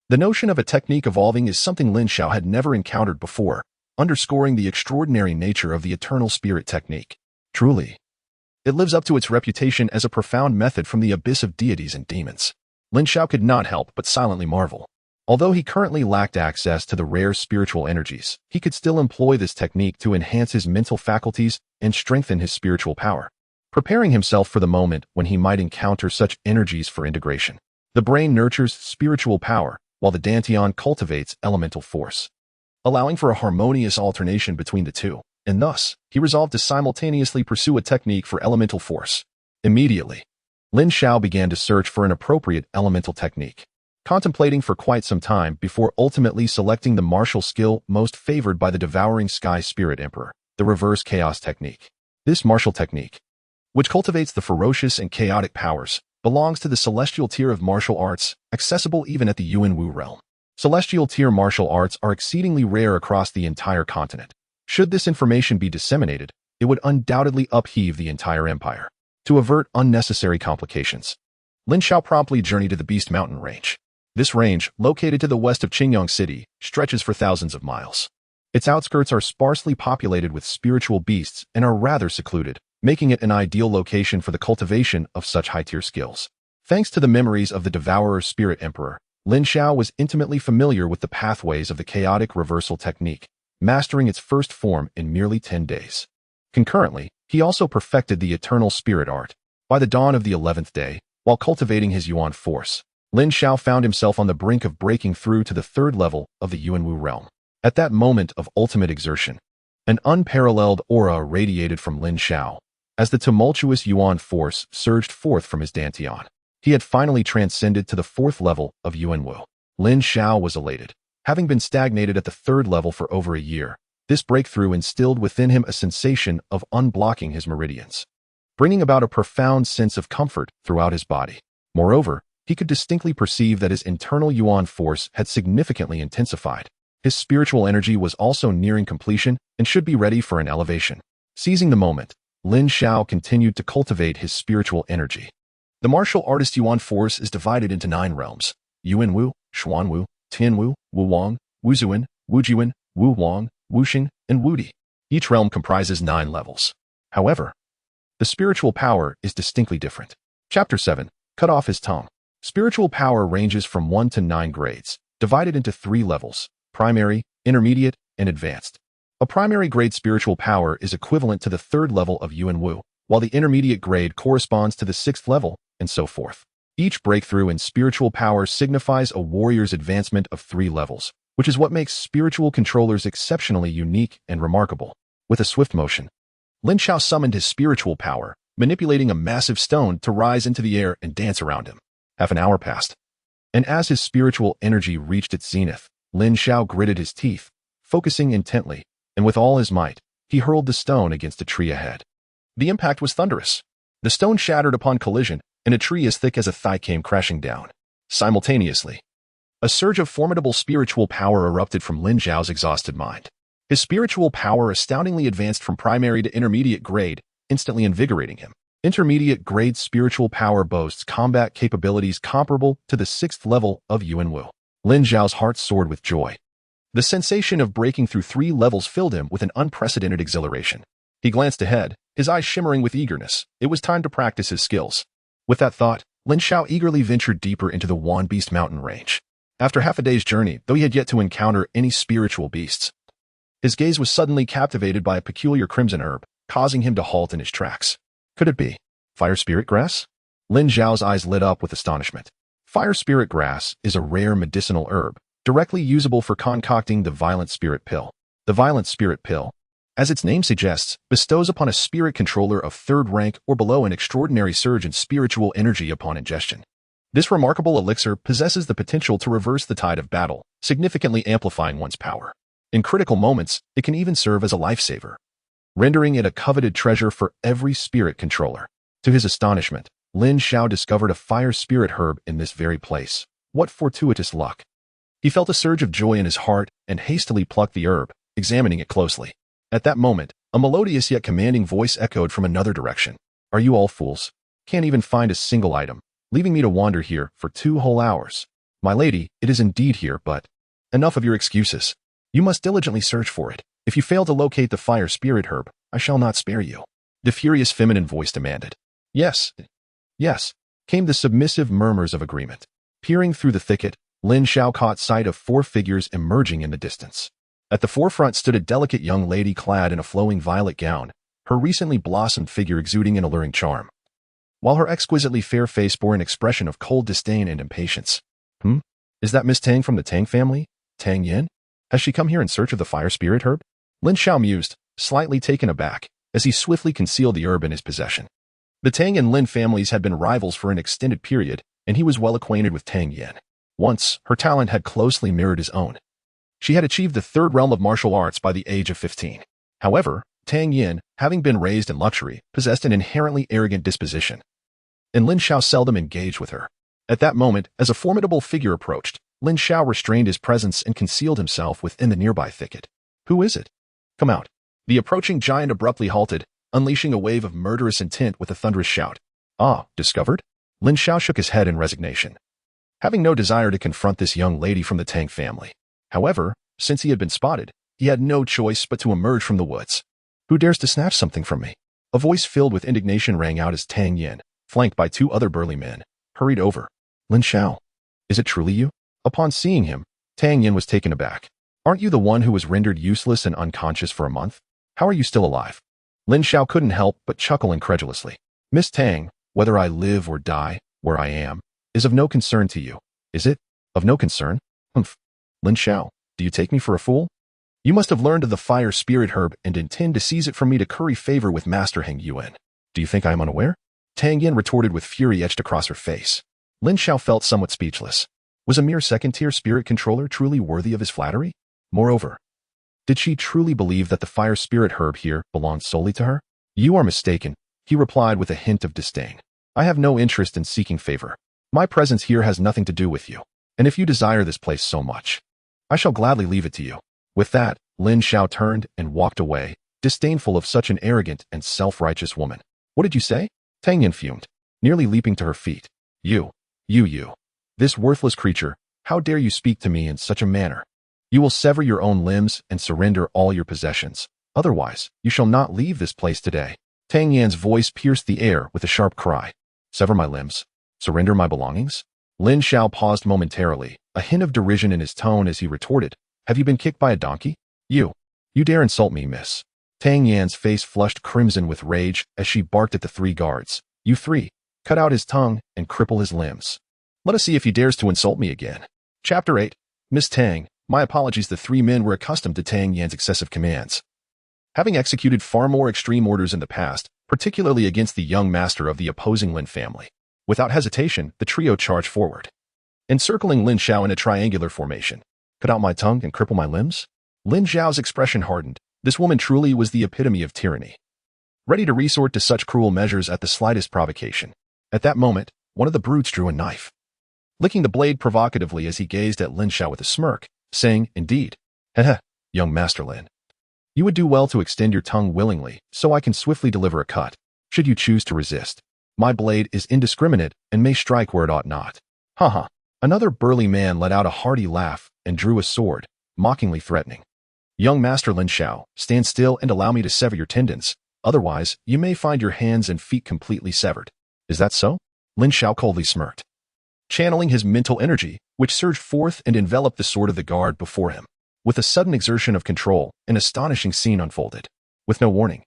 The notion of a technique evolving is something Lin Xiao had never encountered before, underscoring the extraordinary nature of the eternal spirit technique. Truly, it lives up to its reputation as a profound method from the abyss of deities and demons. Lin Xiao could not help but silently marvel. Although he currently lacked access to the rare spiritual energies, he could still employ this technique to enhance his mental faculties and strengthen his spiritual power, preparing himself for the moment when he might encounter such energies for integration. The brain nurtures spiritual power, while the dantian cultivates elemental force, allowing for a harmonious alternation between the two, and thus, he resolved to simultaneously pursue a technique for elemental force. Immediately, Lin Xiao began to search for an appropriate elemental technique, contemplating for quite some time before ultimately selecting the martial skill most favored by the devouring sky spirit emperor, the reverse chaos technique. This martial technique, which cultivates the ferocious and chaotic powers, belongs to the celestial tier of martial arts, accessible even at the Yuanwu realm. Celestial tier martial arts are exceedingly rare across the entire continent. Should this information be disseminated, it would undoubtedly upheave the entire empire. To avert unnecessary complications, Lin Xiao promptly journeyed to the Beast Mountain Range. This range, located to the west of Qingyang City, stretches for thousands of miles. Its outskirts are sparsely populated with spiritual beasts and are rather secluded, making it an ideal location for the cultivation of such high-tier skills. Thanks to the memories of the Devourer Spirit Emperor, Lin Xiao was intimately familiar with the pathways of the chaotic reversal technique, mastering its first form in merely 10 days. Concurrently, he also perfected the eternal spirit art. By the dawn of the 11th day, while cultivating his Yuan force, Lin Xiao found himself on the brink of breaking through to the third level of the Yuanwu realm. At that moment of ultimate exertion, an unparalleled aura radiated from Lin Xiao, as the tumultuous Yuan force surged forth from his dantian. He had finally transcended to the fourth level of Yuanwu. Lin Xiao was elated. Having been stagnated at the third level for over a year, this breakthrough instilled within him a sensation of unblocking his meridians, bringing about a profound sense of comfort throughout his body. Moreover, he could distinctly perceive that his internal Yuan force had significantly intensified. His spiritual energy was also nearing completion and should be ready for an elevation. Seizing the moment, Lin Xiao continued to cultivate his spiritual energy. The martial artist Yuan force is divided into 9 realms: Yuanwu, Xuanwu, Tianwu, Wuwang, Wuzuan, Wujian, Wuwang, Wuxing, and Wudi. Each realm comprises 9 levels. However, the spiritual power is distinctly different. Chapter 7. Cut off his tongue. Spiritual power ranges from 1 to 9 grades, divided into 3 levels: primary, intermediate, and advanced. A primary grade spiritual power is equivalent to the 3rd level of Yuanwu, while the intermediate grade corresponds to the 6th level, and so forth. Each breakthrough in spiritual power signifies a warrior's advancement of 3 levels, which is what makes spiritual controllers exceptionally unique and remarkable. With a swift motion, Lin Xiao summoned his spiritual power, manipulating a massive stone to rise into the air and dance around him. Half an hour passed, and as his spiritual energy reached its zenith, Lin Xiao gritted his teeth, focusing intently, and with all his might, he hurled the stone against a tree ahead. The impact was thunderous. The stone shattered upon collision, and a tree as thick as a thigh came crashing down. Simultaneously, a surge of formidable spiritual power erupted from Lin Xiao's exhausted mind. His spiritual power astoundingly advanced from primary to intermediate grade, instantly invigorating him. Intermediate grade spiritual power boasts combat capabilities comparable to the 6th level of Yuanwu. Lin Xiao's heart soared with joy. The sensation of breaking through 3 levels filled him with an unprecedented exhilaration. He glanced ahead, his eyes shimmering with eagerness. It was time to practice his skills. With that thought, Lin Xiao eagerly ventured deeper into the Wan Beast mountain range. After half a day's journey, though he had yet to encounter any spiritual beasts, his gaze was suddenly captivated by a peculiar crimson herb, causing him to halt in his tracks. Could it be fire spirit grass? Lin Xiao's eyes lit up with astonishment. Fire spirit grass is a rare medicinal herb, directly usable for concocting the violent spirit pill. The violent spirit pill, as its name suggests, bestows upon a spirit controller of 3rd rank or below an extraordinary surge in spiritual energy upon ingestion. This remarkable elixir possesses the potential to reverse the tide of battle, significantly amplifying one's power. In critical moments, it can even serve as a lifesaver, rendering it a coveted treasure for every spirit controller. To his astonishment, Lin Xiao discovered a fire spirit herb in this very place. What fortuitous luck! He felt a surge of joy in his heart and hastily plucked the herb, examining it closely. At that moment, a melodious yet commanding voice echoed from another direction. Are you all fools? Can't even find a single item, leaving me to wander here for 2 whole hours. My lady, it is indeed here, but enough of your excuses. You must diligently search for it. If you fail to locate the fire spirit herb, I shall not spare you. The furious feminine voice demanded. Yes, yes, came the submissive murmurs of agreement. Peering through the thicket, Lin Xiao caught sight of 4 figures emerging in the distance. At the forefront stood a delicate young lady clad in a flowing violet gown, her recently blossomed figure exuding an alluring charm, while her exquisitely fair face bore an expression of cold disdain and impatience. Is that Miss Tang from the Tang family? Tang Yin? Has she come here in search of the fire spirit herb? Lin Xiao mused, slightly taken aback, as he swiftly concealed the herb in his possession. The Tang and Lin families had been rivals for an extended period, and he was well acquainted with Tang Yin. Once, her talent had closely mirrored his own. She had achieved the 3rd realm of martial arts by the age of 15. However, Tang Yin, having been raised in luxury, possessed an inherently arrogant disposition, and Lin Xiao seldom engaged with her. At that moment, as a formidable figure approached, Lin Xiao restrained his presence and concealed himself within the nearby thicket. Who is it? Come out. The approaching giant abruptly halted, unleashing a wave of murderous intent with a thunderous shout. Ah, discovered? Lin Xiao shook his head in resignation, having no desire to confront this young lady from the Tang family. However, since he had been spotted, he had no choice but to emerge from the woods. Who dares to snatch something from me? A voice filled with indignation rang out as Tang Yin, flanked by 2 other burly men, hurried over. Lin Xiao, is it truly you? Upon seeing him, Tang Yin was taken aback. Aren't you the one who was rendered useless and unconscious for a month? How are you still alive? Lin Xiao couldn't help but chuckle incredulously. Miss Tang, whether I live or die, where I am, is of no concern to you. Is it? Of no concern? Humph. Lin Xiao, do you take me for a fool? You must have learned of the fire spirit herb and intend to seize it from me to curry favor with Master Heng Yuan. Do you think I am unaware? Tang Yin retorted with fury etched across her face. Lin Xiao felt somewhat speechless. Was a mere 2nd-tier spirit controller truly worthy of his flattery? Moreover, did she truly believe that the fire spirit herb here belonged solely to her? You are mistaken, he replied with a hint of disdain. I have no interest in seeking favor. My presence here has nothing to do with you, and if you desire this place so much, I shall gladly leave it to you. With that, Lin Xiao turned and walked away, disdainful of such an arrogant and self-righteous woman. What did you say? Tang Yin fumed, nearly leaping to her feet. You, this worthless creature, how dare you speak to me in such a manner? You will sever your own limbs and surrender all your possessions. Otherwise, you shall not leave this place today. Tang Yan's voice pierced the air with a sharp cry. Sever my limbs? Surrender my belongings? Lin Xiao paused momentarily, a hint of derision in his tone as he retorted. Have you been kicked by a donkey? You dare insult me, miss. Tang Yan's face flushed crimson with rage as she barked at the 3 guards. You 3, cut out his tongue and cripple his limbs. Let us see if he dares to insult me again. Chapter 8. Miss Tang, my apologies. The 3 men were accustomed to Tang Yan's excessive commands, having executed far more extreme orders in the past, particularly against the young master of the opposing Lin family. Without hesitation, the trio charged forward, encircling Lin Xiao in a triangular formation. Cut out my tongue and cripple my limbs? Lin Xiao's expression hardened. This woman truly was the epitome of tyranny, ready to resort to such cruel measures at the slightest provocation. At that moment, one of the brutes drew a knife, licking the blade provocatively as he gazed at Lin Xiao with a smirk, saying, Indeed, heh, young Master Lin, you would do well to extend your tongue willingly so I can swiftly deliver a cut, should you choose to resist. My blade is indiscriminate and may strike where it ought not. Ha ha. Another burly man let out a hearty laugh and drew a sword, mockingly threatening. Young Master Lin Xiao, stand still and allow me to sever your tendons. Otherwise, you may find your hands and feet completely severed. Is that so? Lin Xiao coldly smirked, channeling his mental energy, which surged forth and enveloped the sword of the guard before him. With a sudden exertion of control, an astonishing scene unfolded. With no warning,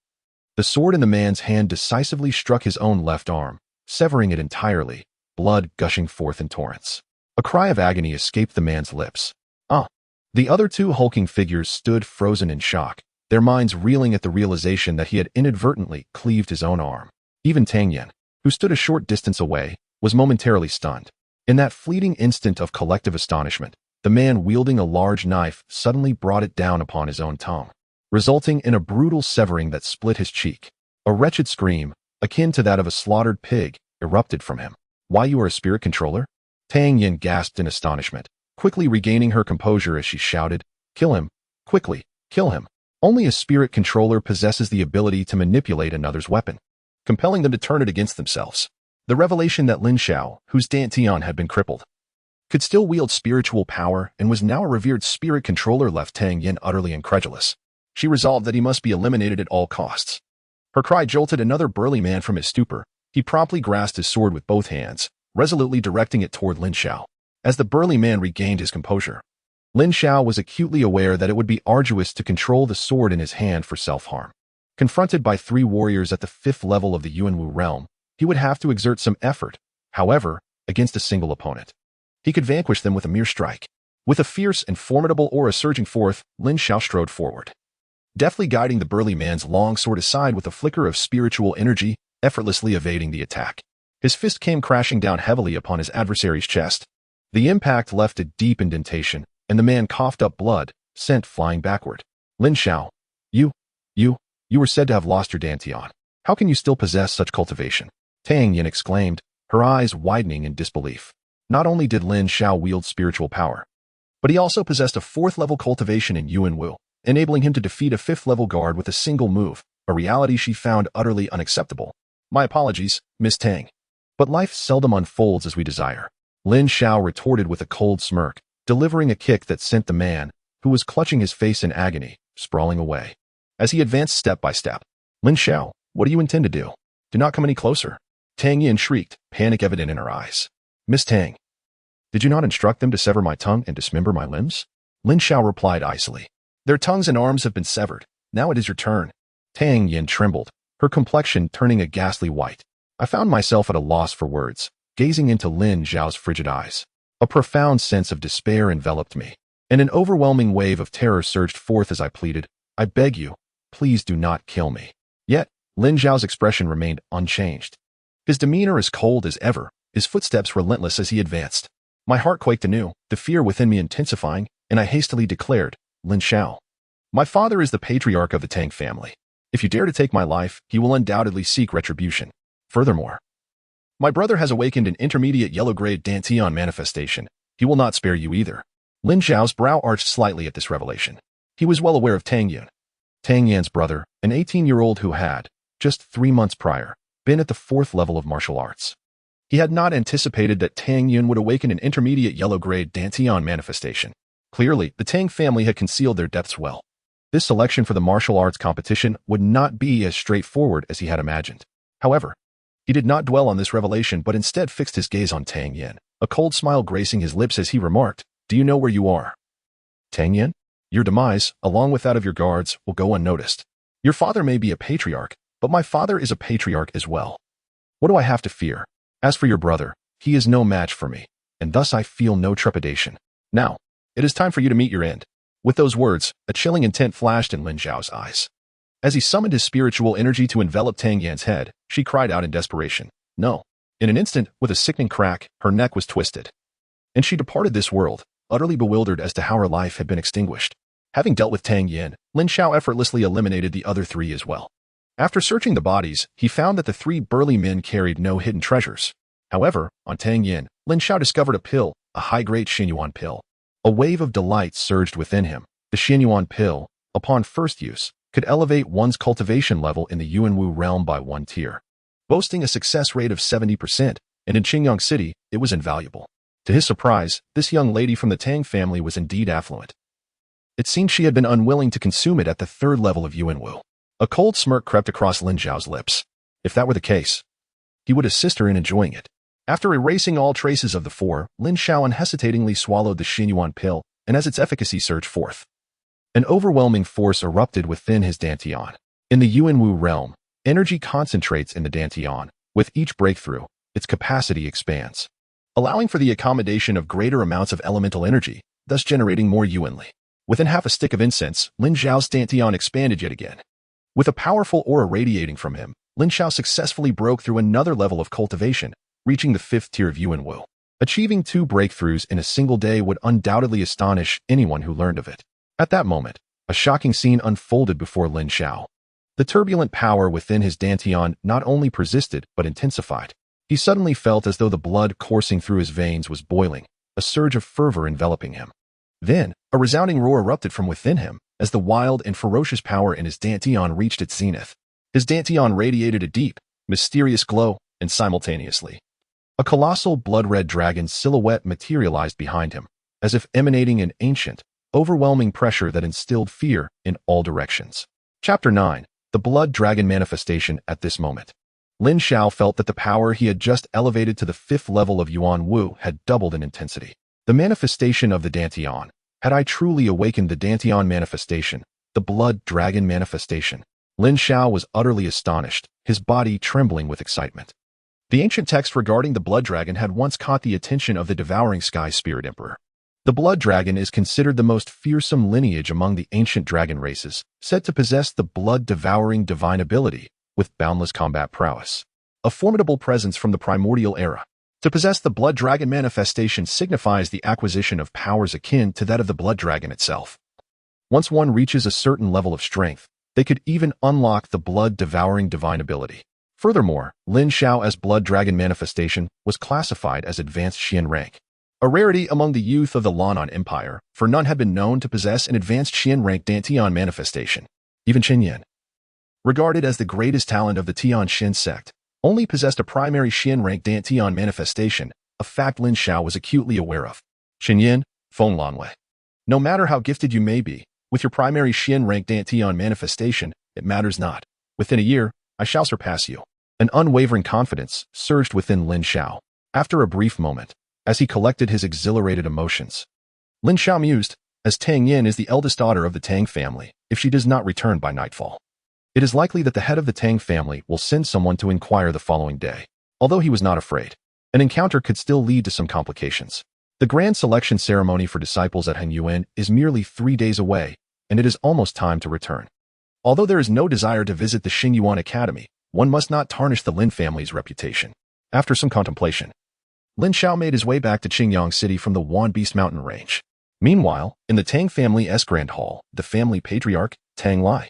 the sword in the man's hand decisively struck his own left arm, severing it entirely, blood gushing forth in torrents. A cry of agony escaped the man's lips. Ah! The other two hulking figures stood frozen in shock, their minds reeling at the realization that he had inadvertently cleaved his own arm. Even Tang Yin, who stood a short distance away, was momentarily stunned. In that fleeting instant of collective astonishment, the man wielding a large knife suddenly brought it down upon his own tongue, resulting in a brutal severing that split his cheek. A wretched scream, akin to that of a slaughtered pig, erupted from him. Why, you are a spirit controller? Tang Yin gasped in astonishment, quickly regaining her composure as she shouted, "Kill him! Quickly, kill him!" Only a spirit controller possesses the ability to manipulate another's weapon, compelling them to turn it against themselves. The revelation that Lin Xiao, whose dantian had been crippled, could still wield spiritual power and was now a revered spirit controller left Tang Yin utterly incredulous. She resolved that he must be eliminated at all costs. Her cry jolted another burly man from his stupor. He promptly grasped his sword with both hands, resolutely directing it toward Lin Xiao. As the burly man regained his composure, Lin Xiao was acutely aware that it would be arduous to control the sword in his hand for self-harm. Confronted by 3 warriors at the 5th level of the Yuanwu realm, he would have to exert some effort. However, against a single opponent, he could vanquish them with a mere strike. With a fierce and formidable aura surging forth, Lin Xiao strode forward, deftly guiding the burly man's long sword aside with a flicker of spiritual energy, effortlessly evading the attack. His fist came crashing down heavily upon his adversary's chest. The impact left a deep indentation, and the man coughed up blood, sent flying backward. Lin Xiao, you were said to have lost your dantian. How can you still possess such cultivation? Tang Yin exclaimed, her eyes widening in disbelief. Not only did Lin Xiao wield spiritual power, but he also possessed a 4th-level cultivation in Yuanwu, enabling him to defeat a 5th-level guard with a single move, a reality she found utterly unacceptable. My apologies, Miss Tang. But life seldom unfolds as we desire. Lin Xiao retorted with a cold smirk, delivering a kick that sent the man, who was clutching his face in agony, sprawling away. As he advanced step by step, Lin Xiao, what do you intend to do? Do not come any closer. Tang Yin shrieked, panic evident in her eyes. Miss Tang, did you not instruct them to sever my tongue and dismember my limbs? Lin Xiao replied icily. Their tongues and arms have been severed. Now it is your turn. Tang Yin trembled, her complexion turning a ghastly white. I found myself at a loss for words, gazing into Lin Xiao's frigid eyes. A profound sense of despair enveloped me, and an overwhelming wave of terror surged forth as I pleaded, I beg you, please do not kill me. Yet, Lin Xiao's expression remained unchanged. His demeanor as cold as ever, his footsteps relentless as he advanced. My heart quaked anew, the fear within me intensifying, and I hastily declared, Lin Xiao, my father is the patriarch of the Tang family. If you dare to take my life, he will undoubtedly seek retribution. Furthermore, my brother has awakened an intermediate yellow-grade dantian manifestation. He will not spare you either. Lin Xiao's brow arched slightly at this revelation. He was well aware of Tang Yin, Tang Yan's brother, an 18-year-old who had, just 3 months prior, been at the 4th level of martial arts. He had not anticipated that Tang Yin would awaken an intermediate yellow-grade dantian manifestation. Clearly, the Tang family had concealed their depths well. This selection for the martial arts competition would not be as straightforward as he had imagined. However, he did not dwell on this revelation but instead fixed his gaze on Tang Yin, a cold smile gracing his lips as he remarked, Do you know where you are? Tang Yin, your demise, along with that of your guards, will go unnoticed. Your father may be a patriarch, but my father is a patriarch as well. What do I have to fear? As for your brother, he is no match for me, and thus I feel no trepidation. Now, it is time for you to meet your end. With those words, a chilling intent flashed in Lin Xiao's eyes. As he summoned his spiritual energy to envelop Tang Yan's head, she cried out in desperation, No. In an instant, with a sickening crack, her neck was twisted, and she departed this world, utterly bewildered as to how her life had been extinguished. Having dealt with Tang Yin, Lin Xiao effortlessly eliminated the other 3 as well. After searching the bodies, he found that the 3 burly men carried no hidden treasures. However, on Tang Yin, Lin Xiao discovered a pill, a high-grade Xinyuan pill. A wave of delight surged within him. The Xinyuan pill, upon first use, could elevate one's cultivation level in the Yuanwu realm by 1 tier, boasting a success rate of 70%, and in Qingyang City, it was invaluable. To his surprise, this young lady from the Tang family was indeed affluent. It seemed she had been unwilling to consume it at the third level of Yuanwu. A cold smirk crept across Lin Xiao's lips. If that were the case, he would assist her in enjoying it. After erasing all traces of the four, Lin Xiao unhesitatingly swallowed the Xinyuan pill, and as its efficacy surged forth, an overwhelming force erupted within his dantian. In the Yuanwu realm, energy concentrates in the dantian. With each breakthrough, its capacity expands, allowing for the accommodation of greater amounts of elemental energy, thus generating more Yuanli. Within half a stick of incense, Lin Xiao's dantian expanded yet again. With a powerful aura radiating from him, Lin Xiao successfully broke through another level of cultivation, reaching the 5th tier of Yuanwu. Achieving 2 breakthroughs in a single day would undoubtedly astonish anyone who learned of it. At that moment, a shocking scene unfolded before Lin Xiao. The turbulent power within his dantian not only persisted but intensified. He suddenly felt as though the blood coursing through his veins was boiling, a surge of fervor enveloping him. Then, a resounding roar erupted from within him as the wild and ferocious power in his dantian reached its zenith. His dantian radiated a deep, mysterious glow, and simultaneously, a colossal blood-red dragon silhouette materialized behind him, as if emanating an ancient, overwhelming pressure that instilled fear in all directions. Chapter 9. The Blood Dragon Manifestation. At this moment, Lin Xiao felt that the power he had just elevated to the 5th level of Yuanwu had doubled in intensity. The manifestation of the dantian. Had I truly awakened the dantian manifestation, the Blood Dragon Manifestation? Lin Xiao was utterly astonished, his body trembling with excitement. The ancient text regarding the Blood Dragon had once caught the attention of the devouring Sky Spirit Emperor. The Blood Dragon is considered the most fearsome lineage among the ancient dragon races, said to possess the blood-devouring divine ability, with boundless combat prowess. A formidable presence from the primordial era. To possess the Blood Dragon Manifestation signifies the acquisition of powers akin to that of the Blood Dragon itself. Once one reaches a certain level of strength, they could even unlock the blood-devouring divine ability. Furthermore, Lin Xiao as Blood Dragon Manifestation was classified as advanced Xian rank. A rarity among the youth of the Lan'an Empire, for none had been known to possess an advanced Xian rank dantian manifestation. Even Chen Yin, regarded as the greatest talent of the Tianxin sect, only possessed a primary Xian rank dantian manifestation, a fact Lin Xiao was acutely aware of. Chen Yin, Feng Lanwei. No matter how gifted you may be, with your primary Xian rank dantian manifestation, it matters not. Within a year, I shall surpass you. An unwavering confidence surged within Lin Xiao. After a brief moment, as he collected his exhilarated emotions, Lin Xiao mused, as Tang Yin is the eldest daughter of the Tang family, if she does not return by nightfall, it is likely that the head of the Tang family will send someone to inquire the following day. Although he was not afraid, an encounter could still lead to some complications. The grand selection ceremony for disciples at Henyuan is merely 3 days away, and it is almost time to return. Although there is no desire to visit the Xingyuan Academy, one must not tarnish the Lin family's reputation. After some contemplation, Lin Xiao made his way back to Qingyang City from the Wan Beast Mountain Range. Meanwhile, in the Tang family's Grand Hall, the family patriarch, Tang Lai,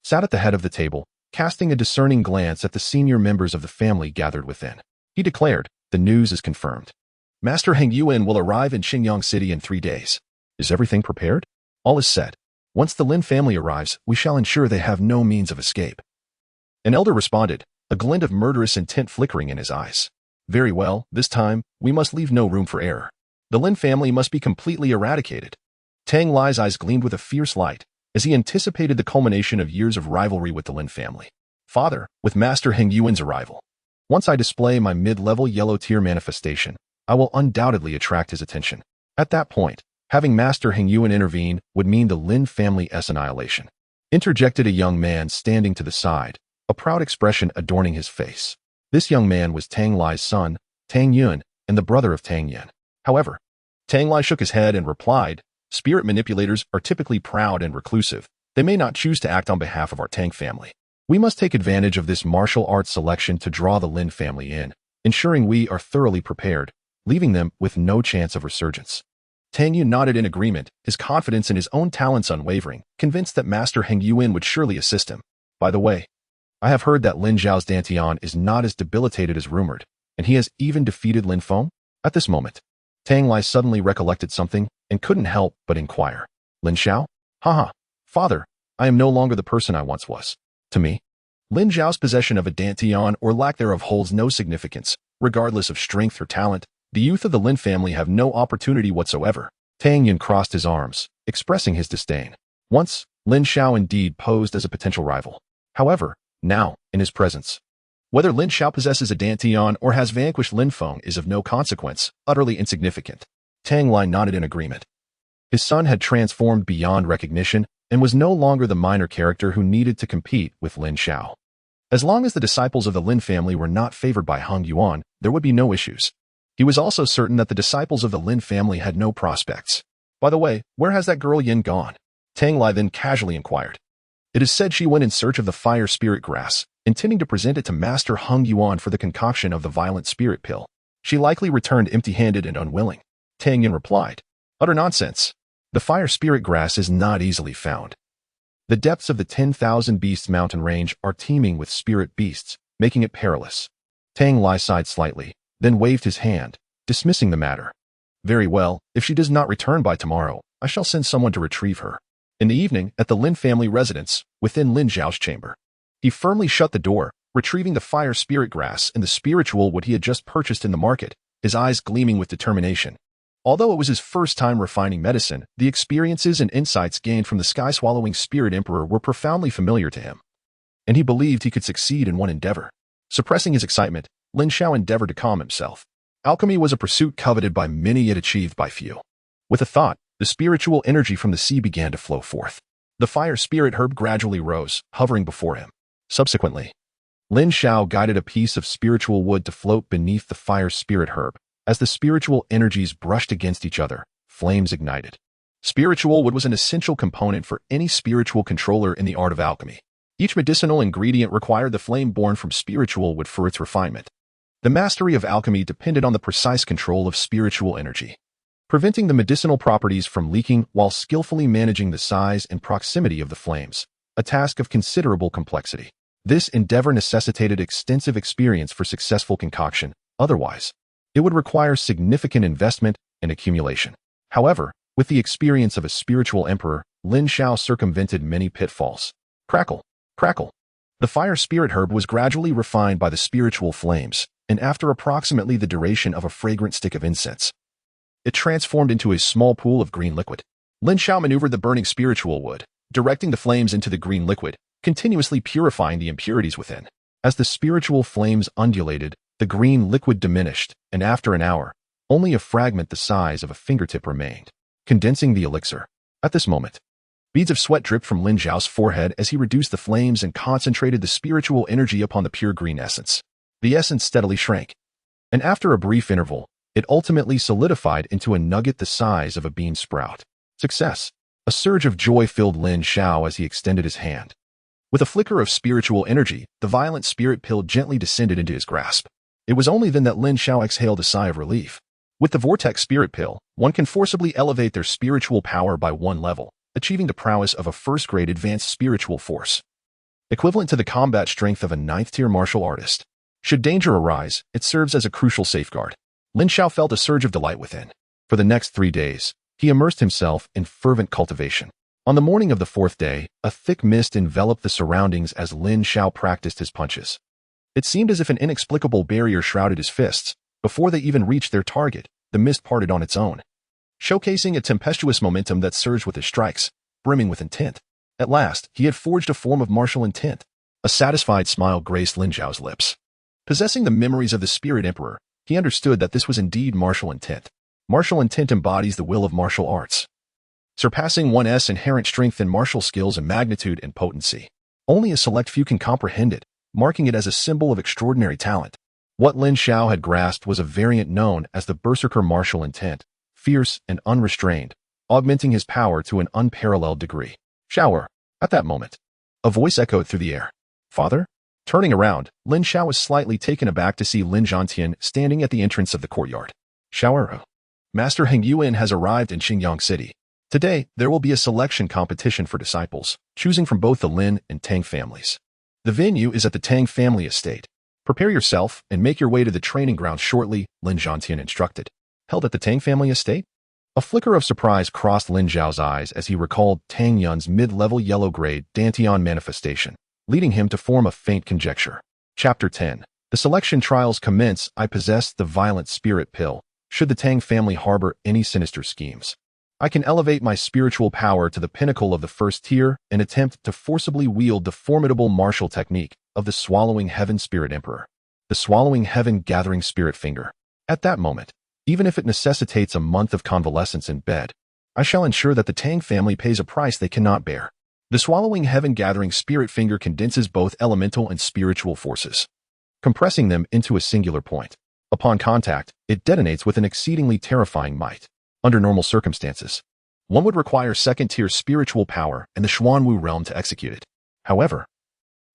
sat at the head of the table, casting a discerning glance at the senior members of the family gathered within. He declared, "The news is confirmed. Master Heng Yuan will arrive in Qingyang City in 3 days. Is everything prepared? All is set. Once the Lin family arrives, we shall ensure they have no means of escape." An elder responded, a glint of murderous intent flickering in his eyes. "Very well, this time, we must leave no room for error. The Lin family must be completely eradicated." Tang Lai's eyes gleamed with a fierce light, as he anticipated the culmination of years of rivalry with the Lin family. "Father, with Master Heng Yuan's arrival, once I display my mid-level yellow tier manifestation, I will undoubtedly attract his attention. At that point, having Master Heng Yuan intervene would mean the Lin family's annihilation," interjected a young man standing to the side, a proud expression adorning his face. This young man was Tang Lai's son, Tang Yun, and the brother of Tang Yin. However, Tang Lai shook his head and replied, "Spirit manipulators are typically proud and reclusive. They may not choose to act on behalf of our Tang family. We must take advantage of this martial arts selection to draw the Lin family in, ensuring we are thoroughly prepared, leaving them with no chance of resurgence." Tang Yun nodded in agreement, his confidence in his own talents unwavering, convinced that Master Heng Yuan would surely assist him. "By the way, I have heard that Lin Xiao's dantian is not as debilitated as rumored, and he has even defeated Lin Feng." At this moment, Tang Lai suddenly recollected something and couldn't help but inquire. "Lin Xiao? Haha, father, I am no longer the person I once was. To me, Lin Xiao's possession of a dantian or lack thereof holds no significance. Regardless of strength or talent, the youth of the Lin family have no opportunity whatsoever. Tang Yun crossed his arms, expressing his disdain. Once, Lin Xiao indeed posed as a potential rival. However, now, in his presence, whether Lin Xiao possesses a Dantian or has vanquished Lin Feng is of no consequence, utterly insignificant. Tang Li nodded in agreement. His son had transformed beyond recognition and was no longer the minor character who needed to compete with Lin Xiao. As long as the disciples of the Lin family were not favored by Hung Yuan, there would be no issues. He was also certain that the disciples of the Lin family had no prospects. By the way, where has that girl Yin gone? Tang Li then casually inquired. It is said she went in search of the fire spirit grass, intending to present it to Master Hung Yuan for the concoction of the violent spirit pill. She likely returned empty-handed and unwilling. Tang Yin replied, "Utter nonsense. The fire spirit grass is not easily found. The depths of the 10,000 Beasts mountain range are teeming with spirit beasts, making it perilous." Tang Li sighed slightly, then waved his hand, dismissing the matter. "Very well, if she does not return by tomorrow, I shall send someone to retrieve her." In the evening, at the Lin family residence, within Lin Xiao's chamber, he firmly shut the door, retrieving the fire spirit grass and the spiritual wood he had just purchased in the market, his eyes gleaming with determination. Although it was his first time refining medicine, the experiences and insights gained from the sky-swallowing spirit emperor were profoundly familiar to him, and he believed he could succeed in one endeavor. Suppressing his excitement, Lin Xiao endeavored to calm himself. Alchemy was a pursuit coveted by many yet achieved by few. With a thought, the spiritual energy from the sea began to flow forth. The fire spirit herb gradually rose, hovering before him. Subsequently, Lin Xiao guided a piece of spiritual wood to float beneath the fire spirit herb. As the spiritual energies brushed against each other, flames ignited. Spiritual wood was an essential component for any spiritual controller in the art of alchemy. Each medicinal ingredient required the flame born from spiritual wood for its refinement. The mastery of alchemy depended on the precise control of spiritual energy, preventing the medicinal properties from leaking while skillfully managing the size and proximity of the flames, a task of considerable complexity. This endeavor necessitated extensive experience for successful concoction, otherwise, it would require significant investment and accumulation. However, with the experience of a spiritual emperor, Lin Xiao circumvented many pitfalls. Crackle, crackle. The fire spirit herb was gradually refined by the spiritual flames, and after approximately the duration of a fragrant stick of incense, it transformed into a small pool of green liquid. Lin Xiao maneuvered the burning spiritual wood, directing the flames into the green liquid, continuously purifying the impurities within. As the spiritual flames undulated, the green liquid diminished, and after an hour, only a fragment the size of a fingertip remained, condensing the elixir. At this moment, beads of sweat dripped from Lin Xiao's forehead as he reduced the flames and concentrated the spiritual energy upon the pure green essence. The essence steadily shrank, and after a brief interval, it ultimately solidified into a nugget the size of a bean sprout. Success! A surge of joy filled Lin Xiao as he extended his hand. With a flicker of spiritual energy, the violent spirit pill gently descended into his grasp. It was only then that Lin Xiao exhaled a sigh of relief. With the Vortex Spirit Pill, one can forcibly elevate their spiritual power by one level, achieving the prowess of a first-grade advanced spiritual force, equivalent to the combat strength of a ninth-tier martial artist. Should danger arise, it serves as a crucial safeguard. Lin Xiao felt a surge of delight within. For the next 3 days, he immersed himself in fervent cultivation. On the morning of the 4th day, a thick mist enveloped the surroundings as Lin Xiao practiced his punches. It seemed as if an inexplicable barrier shrouded his fists. Before they even reached their target, the mist parted on its own, showcasing a tempestuous momentum that surged with his strikes, brimming with intent. At last, he had forged a form of martial intent. A satisfied smile graced Lin Xiao's lips. Possessing the memories of the Spirit Emperor, he understood that this was indeed martial intent. Martial intent embodies the will of martial arts, surpassing one's inherent strength in martial skills and magnitude and potency. Only a select few can comprehend it, marking it as a symbol of extraordinary talent. What Lin Xiao had grasped was a variant known as the Berserker martial intent, fierce and unrestrained, augmenting his power to an unparalleled degree. Xiao, at that moment, a voice echoed through the air. Father? Turning around, Lin Xiao was slightly taken aback to see Lin Zhantian standing at the entrance of the courtyard. Xiao, Master Heng Yuan has arrived in Xingyang City. Today, there will be a selection competition for disciples, choosing from both the Lin and Tang families. The venue is at the Tang family estate. Prepare yourself and make your way to the training grounds shortly, Lin Zhantian instructed. Held at the Tang family estate? A flicker of surprise crossed Lin Xiao's eyes as he recalled Tang Yun's mid-level yellow-grade Dantian manifestation, leading him to form a faint conjecture. Chapter 10. The selection trials commence. I possess the violent spirit pill. Should the Tang family harbor any sinister schemes, I can elevate my spiritual power to the pinnacle of the first tier and attempt to forcibly wield the formidable martial technique of the Swallowing Heaven Spirit Emperor, the Swallowing Heaven Gathering Spirit Finger. At that moment, even if it necessitates a month of convalescence in bed, I shall ensure that the Tang family pays a price they cannot bear. The Swallowing Heaven Gathering Spirit Finger condenses both elemental and spiritual forces, compressing them into a singular point. Upon contact, it detonates with an exceedingly terrifying might. Under normal circumstances, one would require second-tier spiritual power and the Xuanwu realm to execute it. However,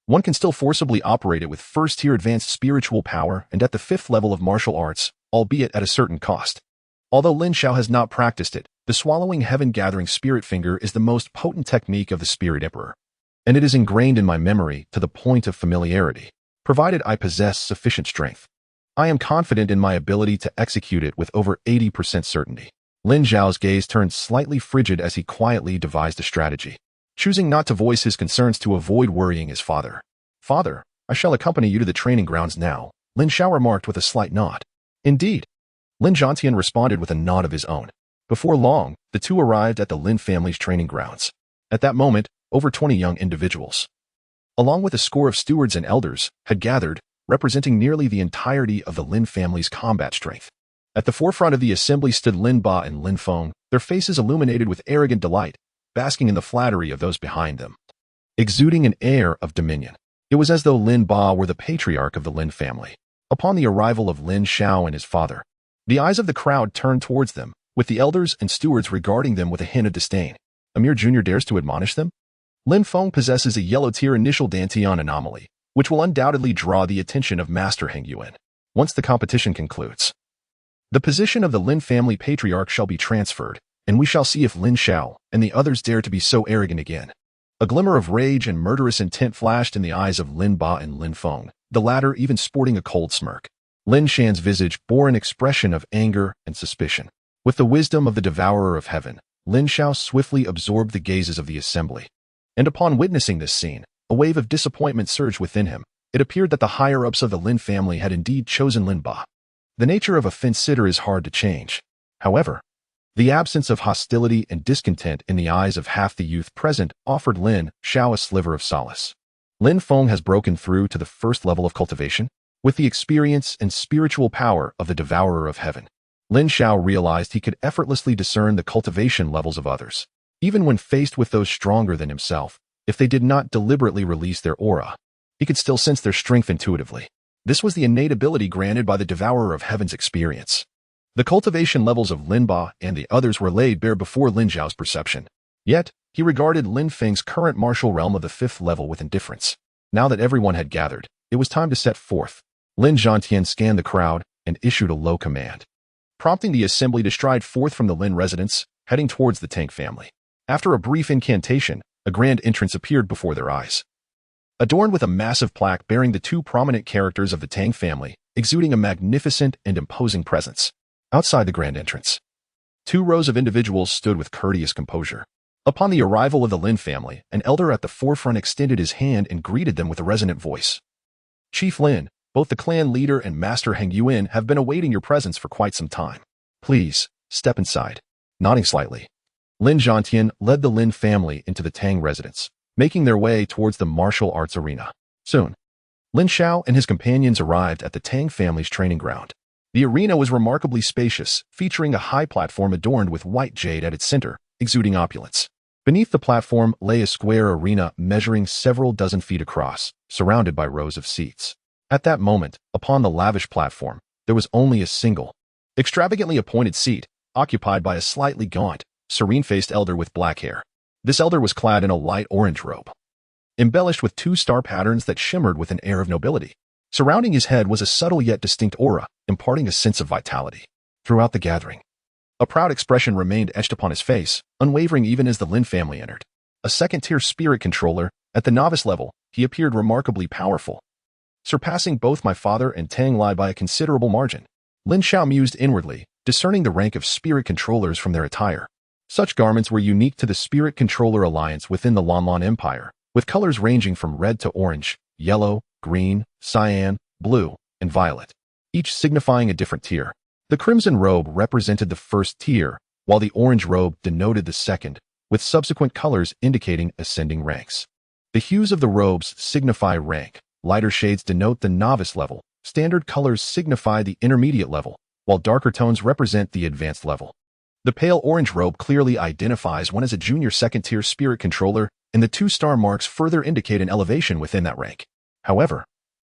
one can still forcibly operate it with first-tier advanced spiritual power and at the 5th level of martial arts, albeit at a certain cost. Although Lin Xiao has not practiced it, the Swallowing Heaven Gathering Spirit Finger is the most potent technique of the Spirit Emperor, and it is ingrained in my memory to the point of familiarity, provided I possess sufficient strength. I am confident in my ability to execute it with over 80% certainty. Lin Xiao's gaze turned slightly frigid as he quietly devised a strategy, choosing not to voice his concerns to avoid worrying his father. "Father, I shall accompany you to the training grounds now," Lin Xiao remarked with a slight nod. "Indeed." Lin Zhantian responded with a nod of his own. Before long, the two arrived at the Lin family's training grounds. At that moment, over 20 young individuals, along with a score of stewards and elders, had gathered, representing nearly the entirety of the Lin family's combat strength. At the forefront of the assembly stood Lin Ba and Lin Feng, their faces illuminated with arrogant delight, basking in the flattery of those behind them, exuding an air of dominion. It was as though Lin Ba were the patriarch of the Lin family. Upon the arrival of Lin Xiao and his father, the eyes of the crowd turned towards them, with the elders and stewards regarding them with a hint of disdain. A mere junior dares to admonish them? Lin Feng possesses a yellow-tier initial Dantian anomaly, which will undoubtedly draw the attention of Master Heng Yuan. Once the competition concludes, the position of the Lin family patriarch shall be transferred, and we shall see if Lin Xiao and the others dare to be so arrogant again. A glimmer of rage and murderous intent flashed in the eyes of Lin Ba and Lin Feng, the latter even sporting a cold smirk. Lin Shan's visage bore an expression of anger and suspicion. With the wisdom of the devourer of heaven, Lin Xiao swiftly absorbed the gazes of the assembly. And upon witnessing this scene, a wave of disappointment surged within him. It appeared that the higher-ups of the Lin family had indeed chosen Lin Ba. The nature of a fence-sitter is hard to change. However, the absence of hostility and discontent in the eyes of half the youth present offered Lin Xiao a sliver of solace. Lin Feng has broken through to the first level of cultivation, with the experience and spiritual power of the devourer of heaven. Lin Xiao realized he could effortlessly discern the cultivation levels of others, even when faced with those stronger than himself. If they did not deliberately release their aura, he could still sense their strength intuitively. This was the innate ability granted by the devourer of heaven's experience. The cultivation levels of Lin Ba and the others were laid bare before Lin Xiao's perception. Yet, he regarded Lin Feng's current martial realm of the 5th level with indifference. Now that everyone had gathered, it was time to set forth. Lin Zhantian scanned the crowd and issued a low command, prompting the assembly to stride forth from the Lin residence, heading towards the Tang family. After a brief incantation, a grand entrance appeared before their eyes, adorned with a massive plaque bearing the two prominent characters of the Tang family, exuding a magnificent and imposing presence. Outside the grand entrance, 2 rows of individuals stood with courteous composure. Upon the arrival of the Lin family, an elder at the forefront extended his hand and greeted them with a resonant voice. "Chief Lin, both the clan leader and Master Heng Yuan have been awaiting your presence for quite some time. Please, step inside." Nodding slightly, Lin Zhantian led the Lin family into the Tang residence, making their way towards the martial arts arena. Soon, Lin Xiao and his companions arrived at the Tang family's training ground. The arena was remarkably spacious, featuring a high platform adorned with white jade at its center, exuding opulence. Beneath the platform lay a square arena measuring several dozen feet across, surrounded by rows of seats. At that moment, upon the lavish platform, there was only a single, extravagantly appointed seat, occupied by a slightly gaunt, serene-faced elder with black hair. This elder was clad in a light orange robe, embellished with 2 star patterns that shimmered with an air of nobility. Surrounding his head was a subtle yet distinct aura, imparting a sense of vitality. Throughout the gathering, a proud expression remained etched upon his face, unwavering even as the Lin family entered. A second-tier spirit controller, at the novice level, he appeared remarkably powerful, surpassing both my father and Tang Lai by a considerable margin. Lin Xiao mused inwardly, discerning the rank of spirit controllers from their attire. Such garments were unique to the Spirit Controller Alliance within the Lanlan Empire, with colors ranging from red to orange, yellow, green, cyan, blue, and violet, each signifying a different tier. The crimson robe represented the first tier, while the orange robe denoted the second, with subsequent colors indicating ascending ranks. The hues of the robes signify rank. Lighter shades denote the novice level. Standard colors signify the intermediate level, while darker tones represent the advanced level. The pale orange robe clearly identifies one as a junior second-tier spirit controller, and the 2-star marks further indicate an elevation within that rank. However,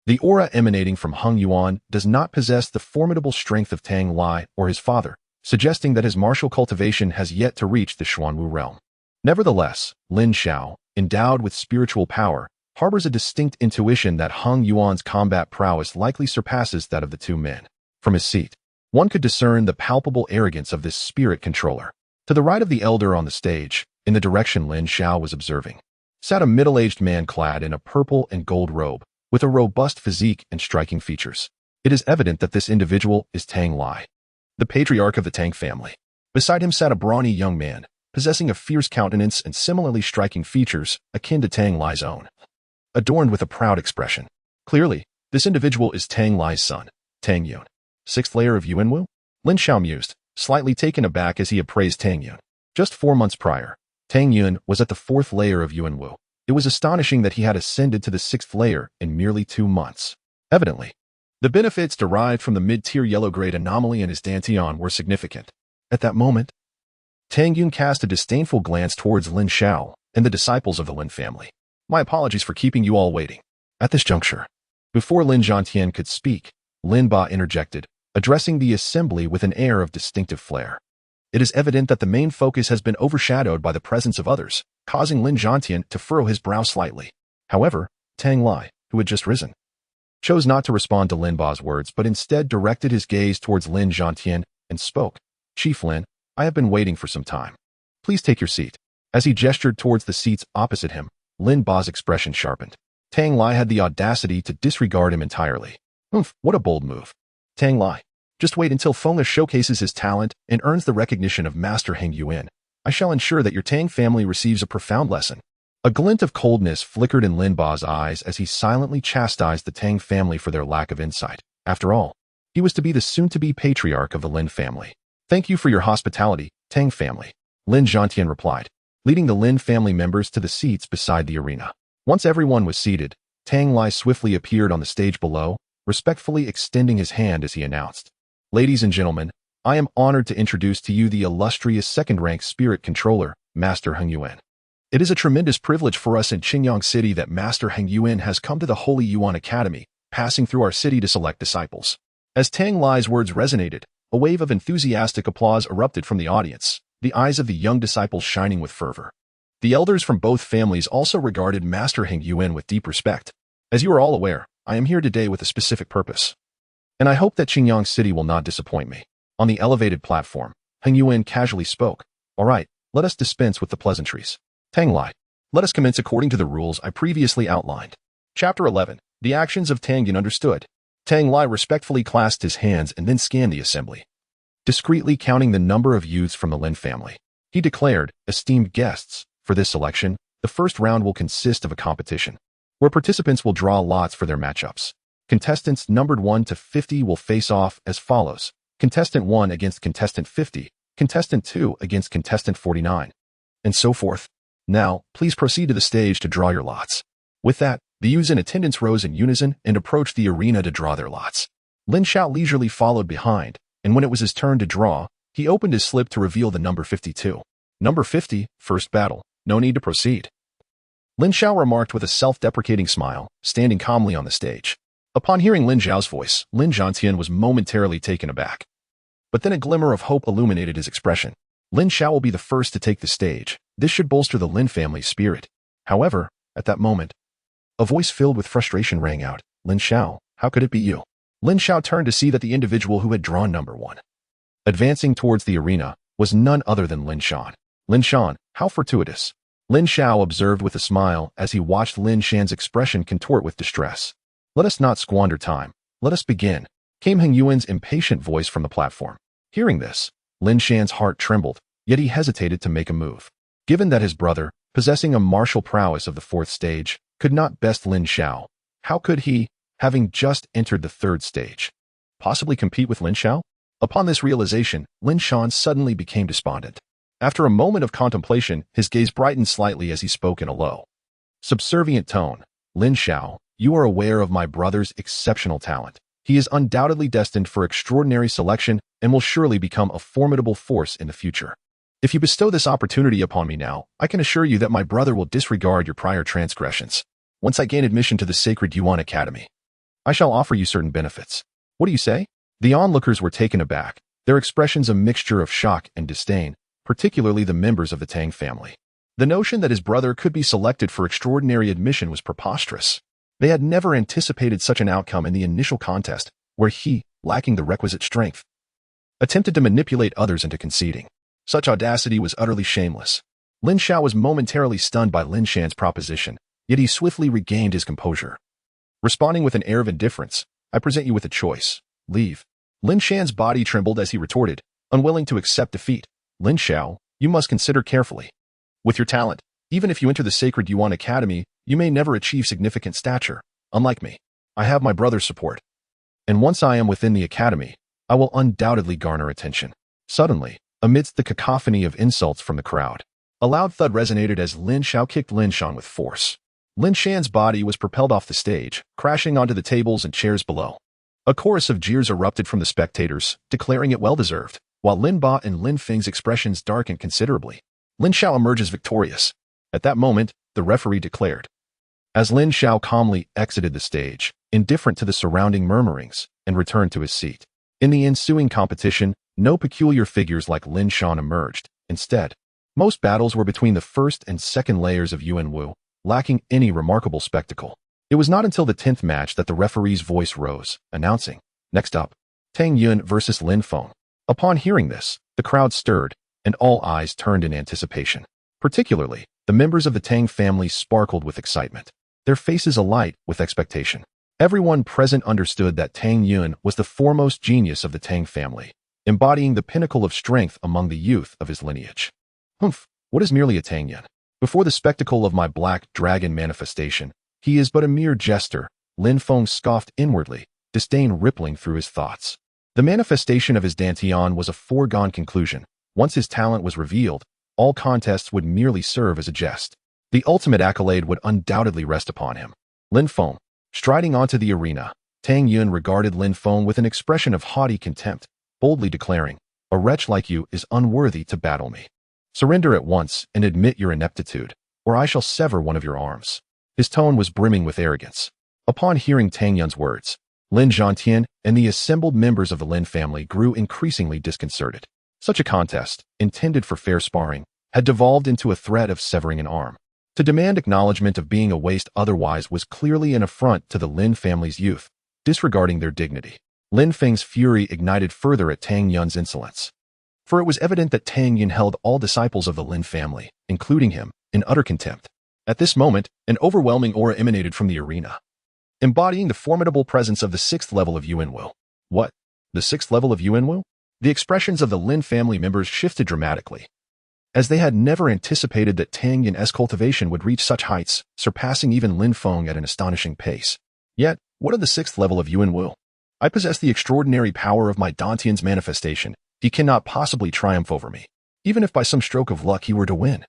the aura emanating from Heng Yuan does not possess the formidable strength of Tang Lai or his father, suggesting that his martial cultivation has yet to reach the Xuanwu realm. Nevertheless, Lin Xiao, endowed with spiritual power, harbors a distinct intuition that Heng Yuan's combat prowess likely surpasses that of the two men. From his seat, one could discern the palpable arrogance of this spirit controller. To the right of the elder on the stage, in the direction Lin Xiao was observing, sat a middle-aged man clad in a purple and gold robe, with a robust physique and striking features. It is evident that this individual is Tang Lai, the patriarch of the Tang family. Beside him sat a brawny young man, possessing a fierce countenance and similarly striking features akin to Tang Lai's own, adorned with a proud expression. Clearly, this individual is Tang Lai's son, Tang Yun. 6th layer of Yuanwu? Lin Xiao mused, slightly taken aback as he appraised Tang Yun. Just 4 months prior, Tang Yun was at the 4th layer of Yuanwu. It was astonishing that he had ascended to the 6th layer in merely 2 months. Evidently, the benefits derived from the mid-tier yellow-grade anomaly in his dantian were significant. At that moment, Tang Yun cast a disdainful glance towards Lin Xiao and the disciples of the Lin family. My apologies for keeping you all waiting. At this juncture, before Lin Zhantian could speak, Lin Ba interjected, addressing the assembly with an air of distinctive flair. It is evident that the main focus has been overshadowed by the presence of others, causing Lin Zhantian to furrow his brow slightly. However, Tang Lai, who had just risen, chose not to respond to Lin Ba's words but instead directed his gaze towards Lin Zhantian and spoke. Chief Lin, I have been waiting for some time. Please take your seat. As he gestured towards the seats opposite him, Lin Ba's expression sharpened. Tang Lai had the audacity to disregard him entirely. What a bold move. Tang Lai, just wait until Fengli showcases his talent and earns the recognition of Master Heng Yuan. I shall ensure that your Tang family receives a profound lesson. A glint of coldness flickered in Lin Ba's eyes as he silently chastised the Tang family for their lack of insight. After all, he was to be the soon-to-be patriarch of the Lin family. Thank you for your hospitality, Tang family, Lin Zhantian replied, leading the Lin family members to the seats beside the arena. Once everyone was seated, Tang Lai swiftly appeared on the stage below, respectfully extending his hand as he announced, Ladies and gentlemen, I am honored to introduce to you the illustrious second-rank spirit controller, Master Heng Yuan. It is a tremendous privilege for us in Qingyang City that Master Heng Yuan has come to the Holy Yuan Academy, passing through our city to select disciples. As Tang Lai's words resonated, a wave of enthusiastic applause erupted from the audience, the eyes of the young disciples shining with fervor. The elders from both families also regarded Master Heng Yuan with deep respect. As you are all aware, I am here today with a specific purpose, and I hope that Qingyang City will not disappoint me. On the elevated platform, Heng Yuan casually spoke. All right, let us dispense with the pleasantries. Tang Lai, let us commence according to the rules I previously outlined. Chapter 11. The actions of Tang Yun understood. Tang Lai respectfully clasped his hands and then scanned the assembly, discreetly counting the number of youths from the Lin family. He declared, esteemed guests, for this selection, the first round will consist of a competition, where participants will draw lots for their matchups. Contestants numbered 1 to 50 will face off as follows. Contestant 1 against Contestant 50, Contestant 2 against Contestant 49, and so forth. Now, please proceed to the stage to draw your lots. With that, the youths in attendance rose in unison and approached the arena to draw their lots. Lin Xiao leisurely followed behind, and when it was his turn to draw, he opened his slip to reveal the number 52. Number 50, first battle. No need to proceed. Lin Xiao remarked with a self-deprecating smile, standing calmly on the stage. Upon hearing Lin Xiao's voice, Lin Zhantian was momentarily taken aback. But then a glimmer of hope illuminated his expression. Lin Xiao will be the first to take the stage. This should bolster the Lin family's spirit. However, at that moment, a voice filled with frustration rang out. Lin Xiao, how could it be you? Lin Xiao turned to see that the individual who had drawn number 1, advancing towards the arena, was none other than Lin Shan. Lin Shan, how fortuitous. Lin Xiao observed with a smile as he watched Lin Shan's expression contort with distress. Let us not squander time. Let us begin, came Heng Yuan's impatient voice from the platform. Hearing this, Lin Shan's heart trembled, yet he hesitated to make a move. Given that his brother, possessing a martial prowess of the 4th stage, could not best Lin Xiao, how could he, having just entered the 3rd stage, possibly compete with Lin Xiao? Upon this realization, Lin Xiao suddenly became despondent. After a moment of contemplation, his gaze brightened slightly as he spoke in a low, subservient tone. Lin Xiao, you are aware of my brother's exceptional talent. He is undoubtedly destined for extraordinary selection and will surely become a formidable force in the future. If you bestow this opportunity upon me now, I can assure you that my brother will disregard your prior transgressions. Once I gain admission to the sacred Yuan Academy, I shall offer you certain benefits. What do you say? The onlookers were taken aback, their expressions a mixture of shock and disdain, particularly the members of the Tang family. The notion that his brother could be selected for extraordinary admission was preposterous. They had never anticipated such an outcome in the initial contest, where he, lacking the requisite strength, attempted to manipulate others into conceding. Such audacity was utterly shameless. Lin Xiao was momentarily stunned by Lin Xian's proposition, yet he swiftly regained his composure. Responding with an air of indifference, I present you with a choice. Leave. Lin Xian's body trembled as he retorted, unwilling to accept defeat. Lin Xiao, you must consider carefully. With your talent, even if you enter the sacred Yuan Academy, you may never achieve significant stature. Unlike me, I have my brother's support. And once I am within the academy, I will undoubtedly garner attention. Suddenly, amidst the cacophony of insults from the crowd, a loud thud resonated as Lin Xiao kicked Lin Xian with force. Lin Xian's body was propelled off the stage, crashing onto the tables and chairs below. A chorus of jeers erupted from the spectators, declaring it well-deserved, while Lin Ba and Lin Feng's expressions darkened considerably. Lin Xiao emerges victorious. At that moment, the referee declared. As Lin Xiao calmly exited the stage, indifferent to the surrounding murmurings, and returned to his seat. In the ensuing competition, no peculiar figures like Lin Xiao emerged. Instead, most battles were between the first and second layers of Yuan Wu, lacking any remarkable spectacle. It was not until the 10th match that the referee's voice rose, announcing, next up, Tang Yun versus Lin Feng. Upon hearing this, the crowd stirred, and all eyes turned in anticipation. Particularly, the members of the Tang family sparkled with excitement, their faces alight with expectation. Everyone present understood that Tang Yun was the foremost genius of the Tang family, embodying the pinnacle of strength among the youth of his lineage. Humph, what is merely a Tang Yun? Before the spectacle of my black dragon manifestation, he is but a mere jester. Lin Feng scoffed inwardly, disdain rippling through his thoughts. The manifestation of his dantian was a foregone conclusion. Once his talent was revealed, all contests would merely serve as a jest. The ultimate accolade would undoubtedly rest upon him. Lin Feng, striding onto the arena, Tang Yun regarded Lin Feng with an expression of haughty contempt, boldly declaring, a wretch like you is unworthy to battle me. Surrender at once and admit your ineptitude, or I shall sever one of your arms. His tone was brimming with arrogance. Upon hearing Tang Yun's words, Lin Zhantian and the assembled members of the Lin family grew increasingly disconcerted. Such a contest, intended for fair sparring, had devolved into a threat of severing an arm. To demand acknowledgement of being a waste otherwise was clearly an affront to the Lin family's youth, disregarding their dignity. Lin Feng's fury ignited further at Tang Yun's insolence. For it was evident that Tang Yun held all disciples of the Lin family, including him, in utter contempt. At this moment, an overwhelming aura emanated from the arena, embodying the formidable presence of the 6th level of Yuan Wu. What? The 6th level of Yuan Wu? The expressions of the Lin family members shifted dramatically, as they had never anticipated that Tang Yun's cultivation would reach such heights, surpassing even Lin Feng at an astonishing pace. Yet, what of the 6th level of Yuan Wu? I possess the extraordinary power of my Dantian's manifestation. He cannot possibly triumph over me, even if by some stroke of luck he were to win.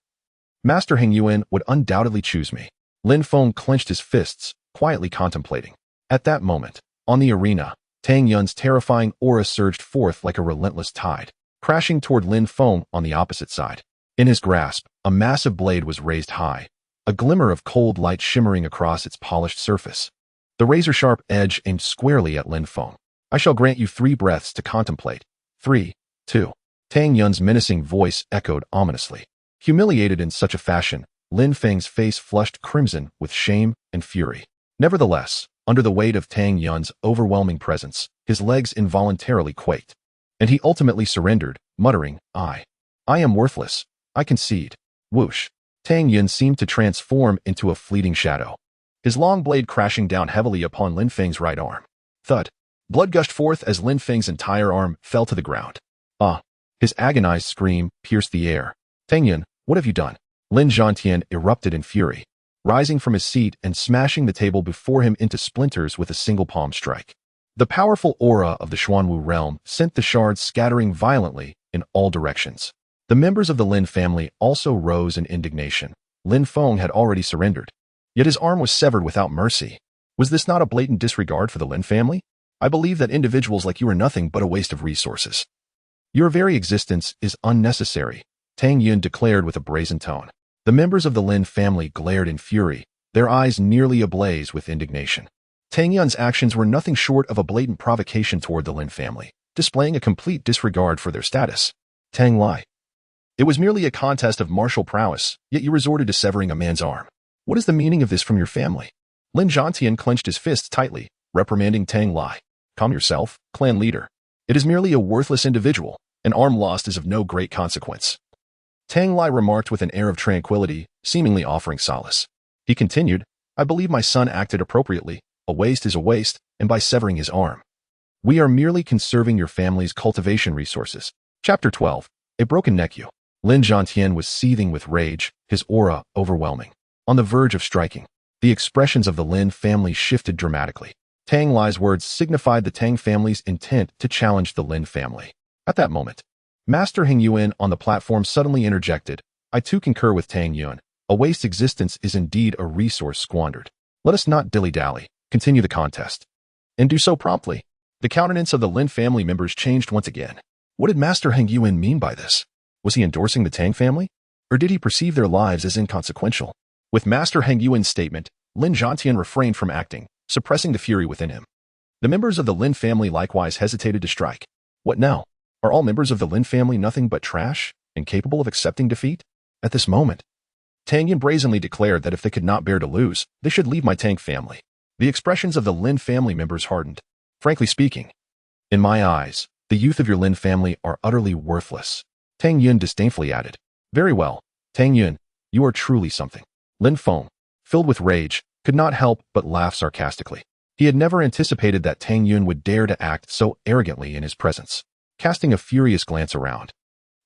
Master Heng Yuan would undoubtedly choose me. Lin Feng clenched his fists, quietly contemplating. At that moment, on the arena, Tang Yun's terrifying aura surged forth like a relentless tide, crashing toward Lin Feng on the opposite side. In his grasp, a massive blade was raised high, a glimmer of cold light shimmering across its polished surface. The razor-sharp edge aimed squarely at Lin Feng. I shall grant you 3 breaths to contemplate. 3, 2. Tang Yun's menacing voice echoed ominously. Humiliated in such a fashion, Lin Feng's face flushed crimson with shame and fury. Nevertheless, under the weight of Tang Yun's overwhelming presence, his legs involuntarily quaked, and he ultimately surrendered, muttering, I am worthless. I concede. Whoosh. Tang Yun seemed to transform into a fleeting shadow, his long blade crashing down heavily upon Lin Feng's right arm. Thud. Blood gushed forth as Lin Feng's entire arm fell to the ground. Ah! His agonized scream pierced the air. Tang Yun, what have you done? Lin Zhantian erupted in fury, rising from his seat and smashing the table before him into splinters with a single palm strike. The powerful aura of the Xuanwu realm sent the shards scattering violently in all directions. The members of the Lin family also rose in indignation. Lin Feng had already surrendered, yet his arm was severed without mercy. Was this not a blatant disregard for the Lin family? I believe that individuals like you are nothing but a waste of resources. Your very existence is unnecessary, Tang Yun declared with a brazen tone. The members of the Lin family glared in fury, their eyes nearly ablaze with indignation. Tang Yun's actions were nothing short of a blatant provocation toward the Lin family, displaying a complete disregard for their status. Tang Lai. It was merely a contest of martial prowess, yet you resorted to severing a man's arm. What is the meaning of this from your family? Lin Zhantian clenched his fists tightly, reprimanding Tang Lai. Calm yourself, clan leader. It is merely a worthless individual. An arm lost is of no great consequence. Tang Lai remarked with an air of tranquility, seemingly offering solace. He continued, I believe my son acted appropriately. A waste is a waste, and by severing his arm. We are merely conserving your family's cultivation resources. Chapter 12. A Broken Neck You. Lin Zhantian was seething with rage, his aura overwhelming. On the verge of striking, the expressions of the Lin family shifted dramatically. Tang Lai's words signified the Tang family's intent to challenge the Lin family. At that moment, Master Heng Yuan on the platform suddenly interjected, I too concur with Tang Yun. A waste existence is indeed a resource squandered. Let us not dilly-dally, continue the contest. And do so promptly. The countenance of the Lin family members changed once again. What did Master Heng Yuan mean by this? Was he endorsing the Tang family? Or did he perceive their lives as inconsequential? With Master Heng Yuan's statement, Lin Zhantian refrained from acting, suppressing the fury within him. The members of the Lin family likewise hesitated to strike. What now? Are all members of the Lin family nothing but trash, incapable of accepting defeat? At this moment, Tang Yun brazenly declared that if they could not bear to lose, they should leave my Tang family. The expressions of the Lin family members hardened. Frankly speaking, in my eyes, the youth of your Lin family are utterly worthless. Tang Yun disdainfully added. Very well, Tang Yun, you are truly something. Lin Feng, filled with rage, could not help but laugh sarcastically. He had never anticipated that Tang Yun would dare to act so arrogantly in his presence. Casting a furious glance around,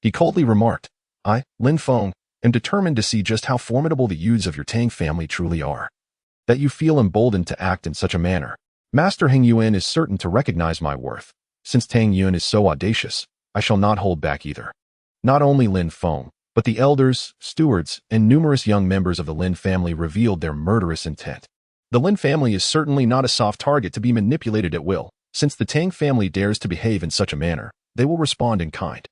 he coldly remarked, I, Lin Feng, am determined to see just how formidable the youths of your Tang family truly are. That you feel emboldened to act in such a manner. Master Heng Yuan is certain to recognize my worth. Since Tang Yun is so audacious, I shall not hold back either. Not only Lin Feng, but the elders, stewards, and numerous young members of the Lin family revealed their murderous intent. The Lin family is certainly not a soft target to be manipulated at will. Since the Tang family dares to behave in such a manner, they will respond in kind.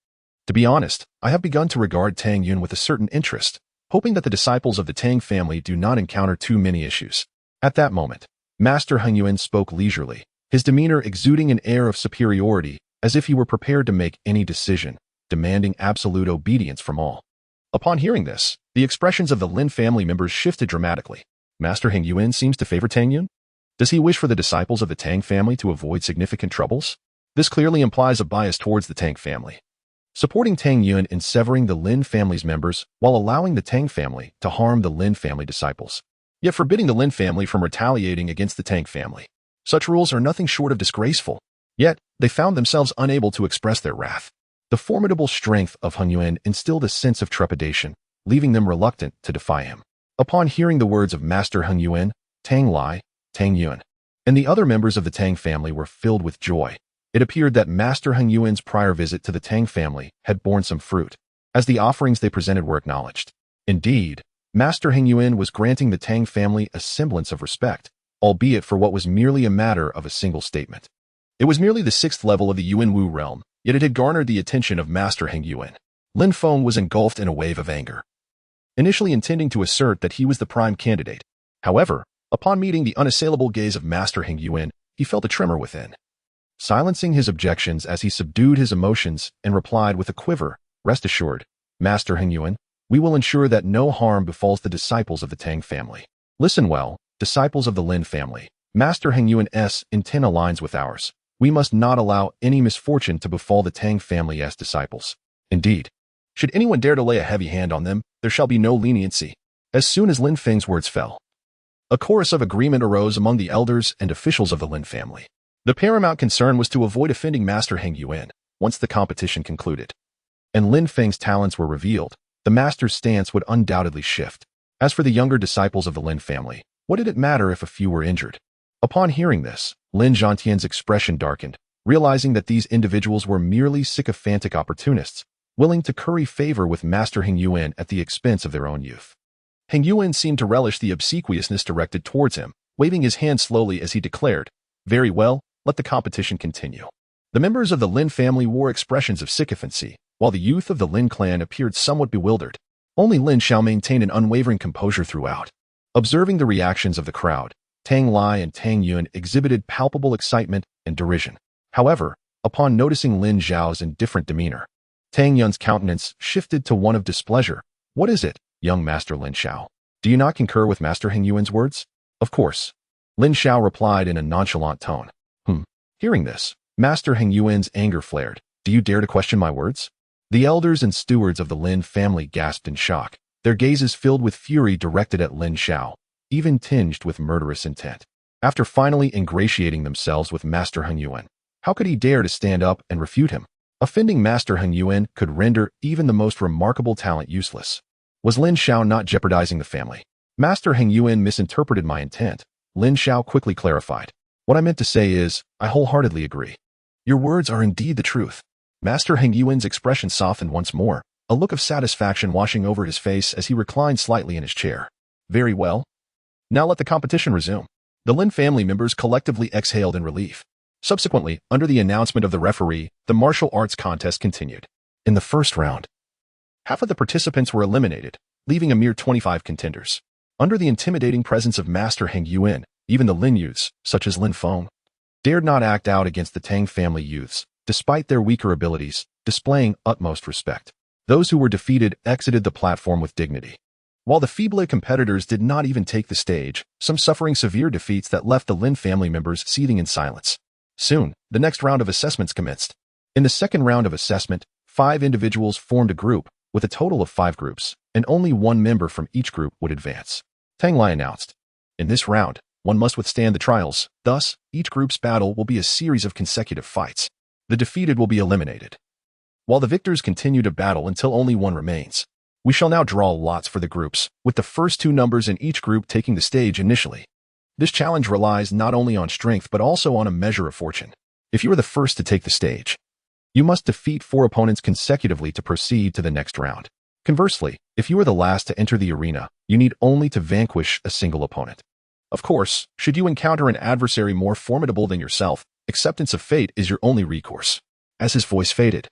To be honest, I have begun to regard Tang Yun with a certain interest, hoping that the disciples of the Tang family do not encounter too many issues. At that moment, Master Heng Yuan spoke leisurely, his demeanor exuding an air of superiority, as if he were prepared to make any decision, demanding absolute obedience from all. Upon hearing this, the expressions of the Lin family members shifted dramatically. Master Heng Yuan seems to favor Tang Yun? Does he wish for the disciples of the Tang family to avoid significant troubles? This clearly implies a bias towards the Tang family. Supporting Tang Yun in severing the Lin family's members while allowing the Tang family to harm the Lin family disciples, yet forbidding the Lin family from retaliating against the Tang family. Such rules are nothing short of disgraceful. Yet, they found themselves unable to express their wrath. The formidable strength of Heng Yuan instilled a sense of trepidation, leaving them reluctant to defy him. Upon hearing the words of Master Heng Yuan, Tang Lai, Tang Yun, and the other members of the Tang family were filled with joy. It appeared that Master Heng Yuan's prior visit to the Tang family had borne some fruit, as the offerings they presented were acknowledged. Indeed, Master Heng Yuan was granting the Tang family a semblance of respect, albeit for what was merely a matter of a single statement. It was merely the 6th level of the Yuanwu realm, yet it had garnered the attention of Master Heng Yuan. Lin Feng was engulfed in a wave of anger, initially intending to assert that he was the prime candidate. However, upon meeting the unassailable gaze of Master Heng Yuan, he felt a tremor within. Silencing his objections as he subdued his emotions and replied with a quiver, rest assured, Master Heng Yuan, we will ensure that no harm befalls the disciples of the Tang family. Listen well, disciples of the Lin family. Master Heng Yuan's intent aligns with ours. We must not allow any misfortune to befall the Tang family as disciples. Indeed, should anyone dare to lay a heavy hand on them, there shall be no leniency. As soon as Lin Feng's words fell, a chorus of agreement arose among the elders and officials of the Lin family. The paramount concern was to avoid offending Master Heng Yuan once the competition concluded. And Lin Feng's talents were revealed, the master's stance would undoubtedly shift. As for the younger disciples of the Lin family, what did it matter if a few were injured? Upon hearing this, Lin Xiaotian's expression darkened, realizing that these individuals were merely sycophantic opportunists, willing to curry favor with Master Heng Yuan at the expense of their own youth. Heng Yuan seemed to relish the obsequiousness directed towards him, waving his hand slowly as he declared, "Very well, let the competition continue." The members of the Lin family wore expressions of sycophancy, while the youth of the Lin clan appeared somewhat bewildered. Only Lin Xiao maintained an unwavering composure throughout. Observing the reactions of the crowd, Tang Lai and Tang Yun exhibited palpable excitement and derision. However, upon noticing Lin Xiao's indifferent demeanor, Tang Yun's countenance shifted to one of displeasure. "What is it, young Master Lin Xiao? Do you not concur with Master Heng Yuan's words?" "Of course," Lin Xiao replied in a nonchalant tone. Hearing this, Master Heng Yuan's anger flared. "Do you dare to question my words?" The elders and stewards of the Lin family gasped in shock, their gazes filled with fury directed at Lin Xiao, even tinged with murderous intent. After finally ingratiating themselves with Master Heng Yuan, how could he dare to stand up and refute him? Offending Master Heng Yuan could render even the most remarkable talent useless. Was Lin Xiao not jeopardizing the family? Master Heng Yuan misinterpreted my intent. Lin Xiao quickly clarified. "What I meant to say is, I wholeheartedly agree. Your words are indeed the truth." Master Heng Yuan's expression softened once more, a look of satisfaction washing over his face as he reclined slightly in his chair. "Very well. Now let the competition resume." The Lin family members collectively exhaled in relief. Subsequently, under the announcement of the referee, the martial arts contest continued. In the first round, half of the participants were eliminated, leaving a mere 25 contenders. Under the intimidating presence of Master Heng Yuan, even the Lin youths, such as Lin Feng, dared not act out against the Tang family youths, despite their weaker abilities, displaying utmost respect. Those who were defeated exited the platform with dignity. While the feeble competitors did not even take the stage, some suffering severe defeats that left the Lin family members seething in silence. Soon, the next round of assessments commenced. In the second round of assessment, 5 individuals formed a group, with a total of 5 groups, and only one member from each group would advance. Tang Lai announced, "In this round, one must withstand the trials. Thus, each group's battle will be a series of consecutive fights. The defeated will be eliminated, while the victors continue to battle until only one remains. We shall now draw lots for the groups, with the first 2 numbers in each group taking the stage initially. This challenge relies not only on strength but also on a measure of fortune. If you are the first to take the stage, you must defeat 4 opponents consecutively to proceed to the next round. Conversely, if you are the last to enter the arena, you need only to vanquish a single opponent. Of course, should you encounter an adversary more formidable than yourself, acceptance of fate is your only recourse." As his voice faded,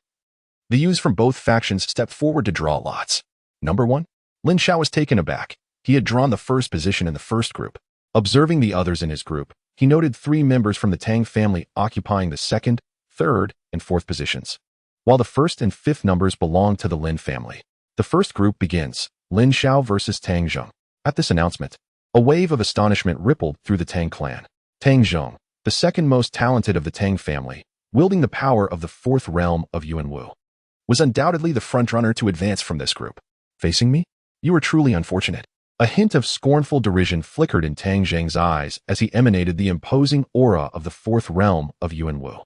the youths from both factions stepped forward to draw lots. Number 1. Lin Xiao was taken aback. He had drawn the first position in the first group. Observing the others in his group, he noted 3 members from the Tang family occupying the second, third, and fourth positions, while the first and fifth numbers belonged to the Lin family. The first group begins, Lin Xiao versus Tang Zheng. At this announcement, a wave of astonishment rippled through the Tang clan. Tang Zheng, the second most talented of the Tang family, wielding the power of the 4th realm of Yuanwu, was undoubtedly the frontrunner to advance from this group. "Facing me? You are truly unfortunate." A hint of scornful derision flickered in Tang Zheng's eyes as he emanated the imposing aura of the 4th realm of Yuanwu.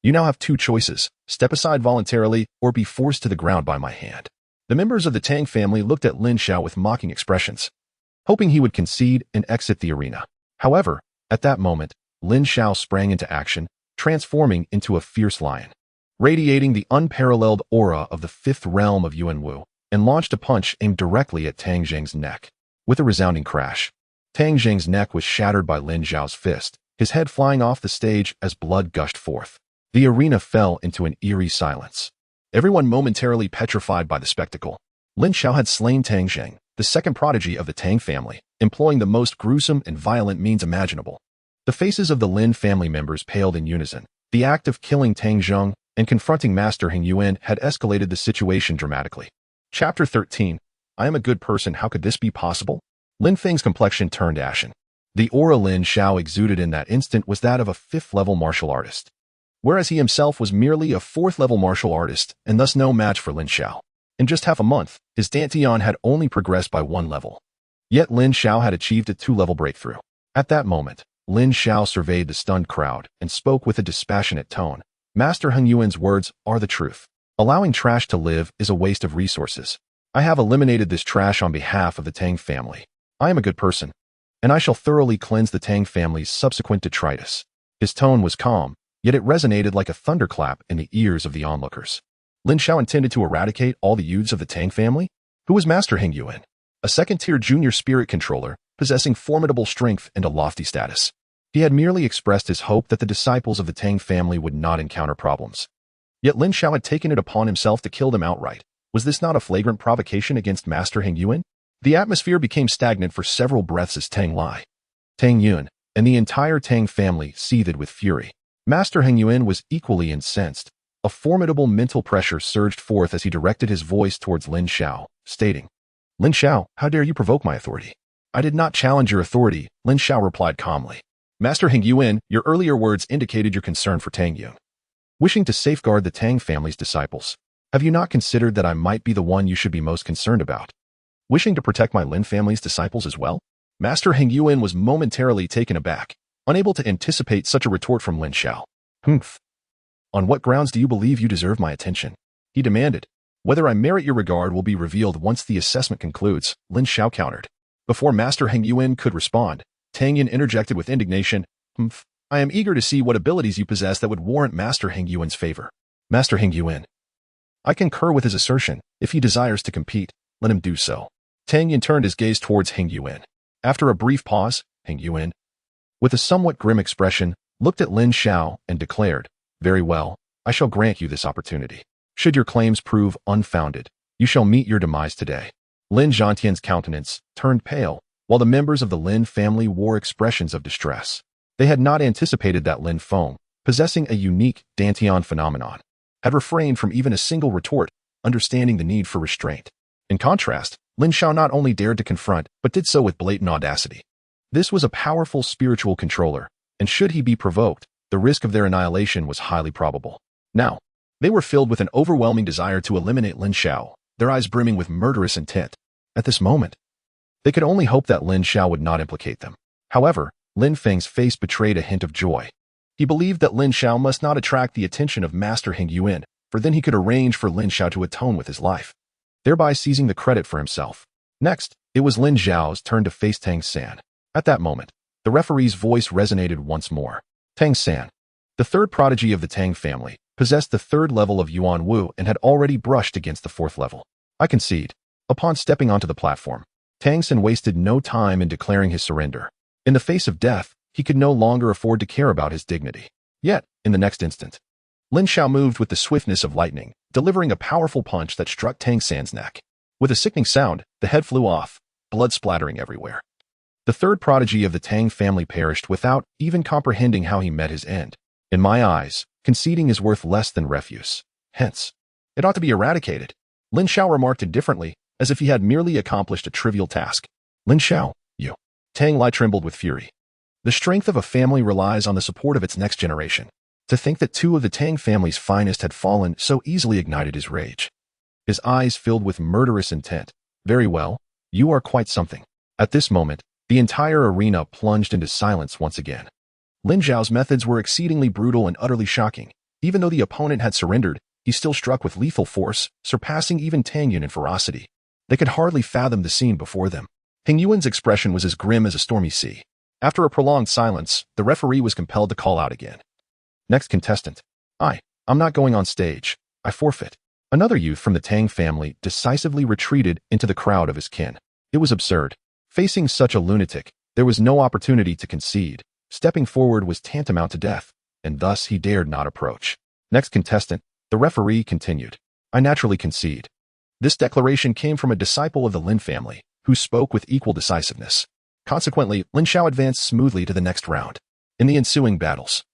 "You now have 2 choices, step aside voluntarily or be forced to the ground by my hand." The members of the Tang family looked at Lin Xiao with mocking expressions, hoping he would concede and exit the arena. However, at that moment, Lin Xiao sprang into action, transforming into a fierce lion, radiating the unparalleled aura of the 5th realm of Yuanwu, and launched a punch aimed directly at Tang Zheng's neck. With a resounding crash, Tang Zheng's neck was shattered by Lin Xiao's fist, his head flying off the stage as blood gushed forth. The arena fell into an eerie silence, everyone momentarily petrified by the spectacle. Lin Xiao had slain Tang Zheng, the second prodigy of the Tang family, employing the most gruesome and violent means imaginable. The faces of the Lin family members paled in unison. The act of killing Tang Zheng and confronting Master Heng Yuan had escalated the situation dramatically. Chapter 13. I am a good person, how could this be possible? Lin Feng's complexion turned ashen. The aura Lin Xiao exuded in that instant was that of a 5th-level martial artist, whereas he himself was merely a 4th-level martial artist and thus no match for Lin Xiao. In just half a month, his Dantian had only progressed by 1 level. Yet Lin Xiao had achieved a 2-level breakthrough. At that moment, Lin Xiao surveyed the stunned crowd and spoke with a dispassionate tone. Master Heng Yuan's words are the truth. Allowing trash to live is a waste of resources. I have eliminated this trash on behalf of the Tang family. I am a good person. and I shall thoroughly cleanse the Tang family's subsequent detritus. His tone was calm, yet it resonated like a thunderclap in the ears of the onlookers. Lin Xiao intended to eradicate all the youths of the Tang family? Who was Master Heng Yuan? A second-tier junior spirit controller, possessing formidable strength and a lofty status. He had merely expressed his hope that the disciples of the Tang family would not encounter problems. Yet Lin Xiao had taken it upon himself to kill them outright. Was this not a flagrant provocation against Master Heng Yuan? The atmosphere became stagnant for several breaths as Tang Lai, Tang Yun, and the entire Tang family seethed with fury. Master Heng Yuan was equally incensed. A formidable mental pressure surged forth as he directed his voice towards Lin Xiao, stating, "Lin Xiao, how dare you provoke my authority?" "I did not challenge your authority," Lin Xiao replied calmly. "Master Heng Yuan, your earlier words indicated your concern for Tang Yun, wishing to safeguard the Tang family's disciples. Have you not considered that I might be the one you should be most concerned about? Wishing to protect my Lin family's disciples as well?" Master Heng Yuan was momentarily taken aback, unable to anticipate such a retort from Lin Xiao. "Humph. On what grounds do you believe you deserve my attention?" he demanded. "Whether I merit your regard will be revealed once the assessment concludes," Lin Xiao countered. Before Master Heng Yuan could respond, Tang Yin interjected with indignation, "Humph. I am eager to see what abilities you possess that would warrant Master Heng Yuan's favor." "Master Heng Yuan. I concur with his assertion. If he desires to compete, let him do so." Tang Yin turned his gaze towards Heng Yuan. After a brief pause, Heng Yuan, with a somewhat grim expression, looked at Lin Xiao and declared, "Very well, I shall grant you this opportunity. Should your claims prove unfounded, you shall meet your demise today." Lin Zhantian's countenance turned pale, while the members of the Lin family wore expressions of distress. They had not anticipated that Lin Feng, possessing a unique Dantian phenomenon, had refrained from even a single retort, understanding the need for restraint. In contrast, Lin Xiao not only dared to confront, but did so with blatant audacity. This was a powerful spiritual controller, and should he be provoked, the risk of their annihilation was highly probable. Now, they were filled with an overwhelming desire to eliminate Lin Xiao, their eyes brimming with murderous intent. At this moment, they could only hope that Lin Xiao would not implicate them. However, Lin Feng's face betrayed a hint of joy. He believed that Lin Xiao must not attract the attention of Master Heng Yuan, for then he could arrange for Lin Xiao to atone with his life, thereby seizing the credit for himself. Next, it was Lin Xiao's turn to face Tang San. At that moment, the referee's voice resonated once more. Tang San, the third prodigy of the Tang family, possessed the third level of Yuan Wu and had already brushed against the fourth level. "I concede." Upon stepping onto the platform, Tang San wasted no time in declaring his surrender. In the face of death, he could no longer afford to care about his dignity. Yet, in the next instant, Lin Xiao moved with the swiftness of lightning, delivering a powerful punch that struck Tang San's neck. With a sickening sound, the head flew off, blood splattering everywhere. The third prodigy of the Tang family perished without even comprehending how he met his end. "In my eyes, conceding is worth less than refuse. Hence, it ought to be eradicated," Lin Xiao remarked indifferently, as if he had merely accomplished a trivial task. "Lin Xiao, you." Tang Lai trembled with fury. The strength of a family relies on the support of its next generation. To think that two of the Tang family's finest had fallen so easily ignited his rage. His eyes filled with murderous intent. "Very well, you are quite something." At this moment, the entire arena plunged into silence once again. Lin Xiao's methods were exceedingly brutal and utterly shocking. Even though the opponent had surrendered, he still struck with lethal force, surpassing even Tang Yun in ferocity. They could hardly fathom the scene before them. Heng Yuan's expression was as grim as a stormy sea. After a prolonged silence, the referee was compelled to call out again. "Next contestant. I'm not going on stage. I forfeit." Another youth from the Tang family decisively retreated into the crowd of his kin. It was absurd. Facing such a lunatic, there was no opportunity to concede. Stepping forward was tantamount to death, and thus he dared not approach. "Next contestant," the referee continued. "I naturally concede." This declaration came from a disciple of the Lin family, who spoke with equal decisiveness. Consequently, Lin Xiao advanced smoothly to the next round. In the ensuing battles,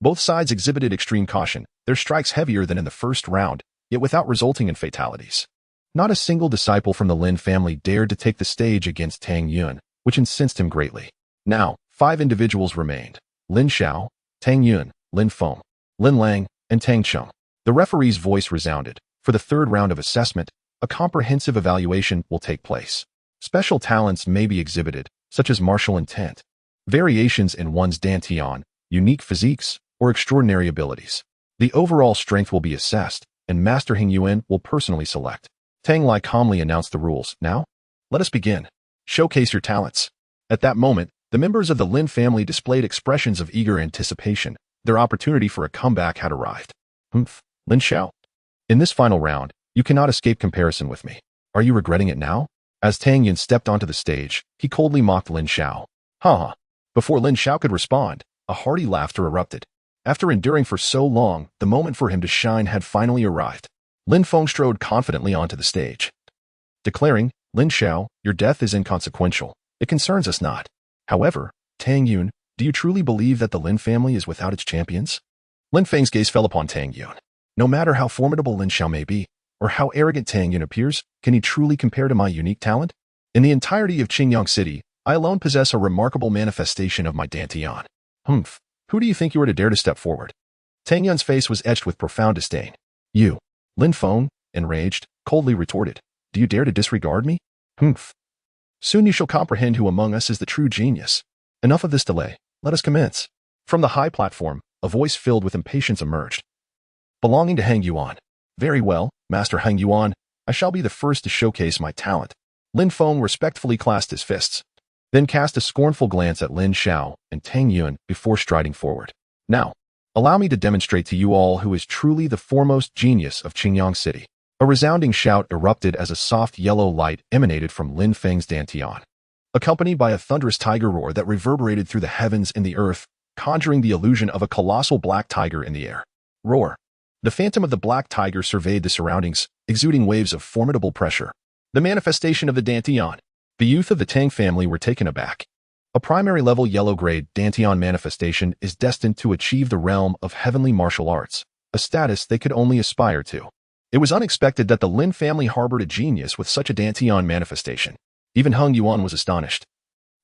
both sides exhibited extreme caution, their strikes heavier than in the first round, yet without resulting in fatalities. Not a single disciple from the Lin family dared to take the stage against Tang Yun, which incensed him greatly. Now, 5 individuals remained: Lin Xiao, Tang Yun, Lin Feng, Lin Lang, and Tang Cheng. The referee's voice resounded. For the third round of assessment, a comprehensive evaluation will take place. Special talents may be exhibited, such as martial intent, variations in one's dantian, unique physiques, or extraordinary abilities. The overall strength will be assessed, and Master Heng Yuan will personally select. Tang Lai calmly announced the rules. "Now, let us begin. Showcase your talents." At that moment, the members of the Lin family displayed expressions of eager anticipation. Their opportunity for a comeback had arrived. Humph, Lin Xiao. In this final round, you cannot escape comparison with me. Are you regretting it now? As Tang Yun stepped onto the stage, he coldly mocked Lin Xiao. Ha! Before Lin Xiao could respond, a hearty laughter erupted. After enduring for so long, the moment for him to shine had finally arrived. Lin Feng strode confidently onto the stage, declaring, Lin Xiao, your death is inconsequential. It concerns us not. However, Tang Yun, do you truly believe that the Lin family is without its champions? Lin Feng's gaze fell upon Tang Yun. No matter how formidable Lin Xiao may be, or how arrogant Tang Yun appears, can he truly compare to my unique talent? In the entirety of Qingyang City, I alone possess a remarkable manifestation of my dantian. Humph, who do you think you are to dare to step forward? Tang Yun's face was etched with profound disdain. You, Lin Feng, enraged, coldly retorted, do you dare to disregard me? Humph. Soon you shall comprehend who among us is the true genius. Enough of this delay, let us commence. From the high platform, a voice filled with impatience emerged. Belonging to Hang Yuan. Very well, Master Hang Yuan, I shall be the first to showcase my talent. Lin Feng respectfully clasped his fists, then cast a scornful glance at Lin Xiao and Tang Yun before striding forward. Now, allow me to demonstrate to you all who is truly the foremost genius of Qingyang City. A resounding shout erupted as a soft yellow light emanated from Lin Feng's dantian, accompanied by a thunderous tiger roar that reverberated through the heavens and the earth, conjuring the illusion of a colossal black tiger in the air. Roar. The phantom of the black tiger surveyed the surroundings, exuding waves of formidable pressure. The manifestation of the dantian. The youth of the Tang family were taken aback. A primary level yellow-grade dantian manifestation is destined to achieve the realm of heavenly martial arts, a status they could only aspire to. It was unexpected that the Lin family harbored a genius with such a dantian manifestation. Even Hung Yuan was astonished,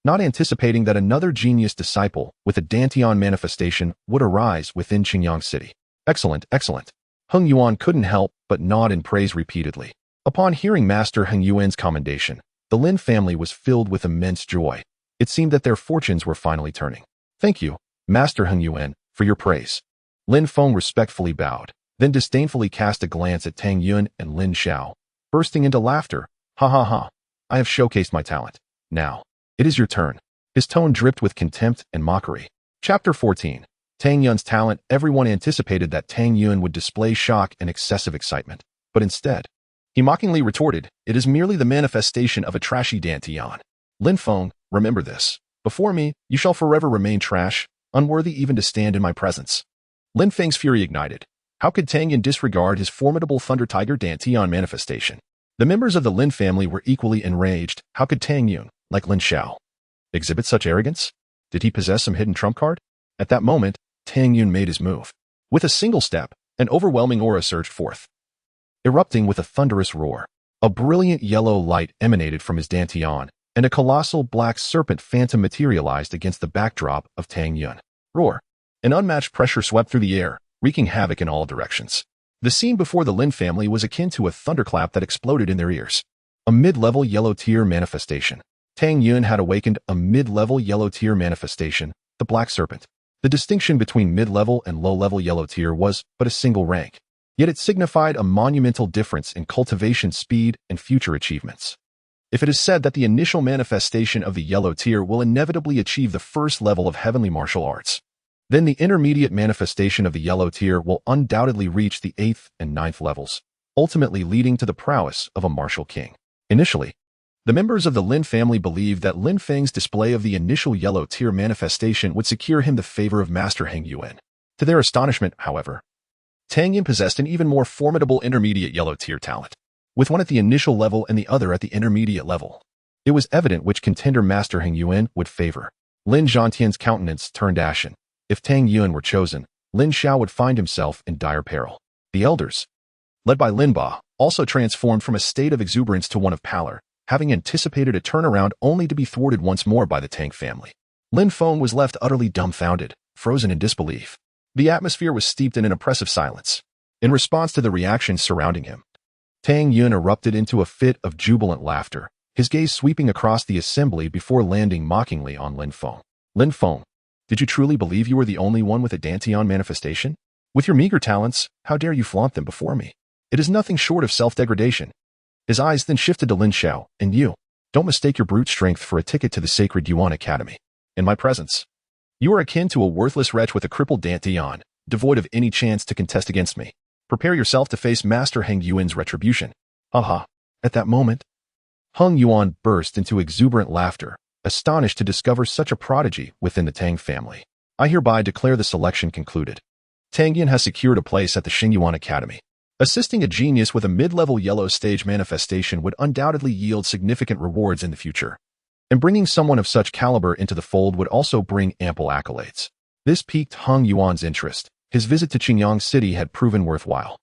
not anticipating that another genius disciple with a dantian manifestation would arise within Qingyang City. Excellent, excellent. Hung Yuan couldn't help but nod in praise repeatedly. Upon hearing Master Hung Yuan's commendation, the Lin family was filled with immense joy. It seemed that their fortunes were finally turning. Thank you, Master Hung Yuan, for your praise. Lin Feng respectfully bowed, then disdainfully cast a glance at Tang Yun and Lin Xiao, bursting into laughter. Ha ha ha. I have showcased my talent. Now, it is your turn. His tone dripped with contempt and mockery. Chapter 14. Tang Yun's talent. Everyone anticipated that Tang Yun would display shock and excessive excitement. But instead, he mockingly retorted, it is merely the manifestation of a trashy dantian. Lin Feng, remember this. Before me, you shall forever remain trash, unworthy even to stand in my presence. Lin Feng's fury ignited. How could Tang Yun disregard his formidable Thunder Tiger dantian manifestation? The members of the Lin family were equally enraged. How could Tang Yun, like Lin Xiao, exhibit such arrogance? Did he possess some hidden trump card? At that moment, Tang Yun made his move. With a single step, an overwhelming aura surged forth, erupting with a thunderous roar. A brilliant yellow light emanated from his dantian, and a colossal black serpent phantom materialized against the backdrop of Tang Yun. Roar. An unmatched pressure swept through the air, wreaking havoc in all directions. The scene before the Lin family was akin to a thunderclap that exploded in their ears. A mid-level yellow tier manifestation. Tang Yun had awakened a mid-level yellow tier manifestation, the Black Serpent. The distinction between mid-level and low-level yellow tier was but a single rank, yet it signified a monumental difference in cultivation speed and future achievements. If it is said that the initial manifestation of the yellow tier will inevitably achieve the first level of heavenly martial arts, then the intermediate manifestation of the yellow tier will undoubtedly reach the 8th and 9th levels, ultimately leading to the prowess of a martial king. Initially, the members of the Lin family believed that Lin Feng's display of the initial yellow tier manifestation would secure him the favor of Master Hang Yuan. To their astonishment, however, Tang Yun possessed an even more formidable intermediate yellow tier talent, with one at the initial level and the other at the intermediate level. It was evident which contender Master Hang Yuan would favor. Lin Zhantian's countenance turned ashen. If Tang Yun were chosen, Lin Xiao would find himself in dire peril. The elders, led by Lin Ba, also transformed from a state of exuberance to one of pallor, having anticipated a turnaround only to be thwarted once more by the Tang family. Lin Feng was left utterly dumbfounded, frozen in disbelief. The atmosphere was steeped in an oppressive silence. In response to the reactions surrounding him, Tang Yun erupted into a fit of jubilant laughter, his gaze sweeping across the assembly before landing mockingly on Lin Feng. Lin Feng, did you truly believe you were the only one with a dantian manifestation? With your meager talents, how dare you flaunt them before me? It is nothing short of self-degradation. His eyes then shifted to Lin Xiao, and you. Don't mistake your brute strength for a ticket to the sacred Yuan Academy. In my presence, you are akin to a worthless wretch with a crippled dantian, devoid of any chance to contest against me. Prepare yourself to face Master Heng Yuan's retribution. Haha. At that moment, Heng Yuan burst into exuberant laughter, astonished to discover such a prodigy within the Tang family. I hereby declare the selection concluded. Tang Yin has secured a place at the Xingyuan Academy. Assisting a genius with a mid-level yellow stage manifestation would undoubtedly yield significant rewards in the future. And bringing someone of such caliber into the fold would also bring ample accolades. This piqued Heng Yuan's interest. His visit to Qingyang City had proven worthwhile.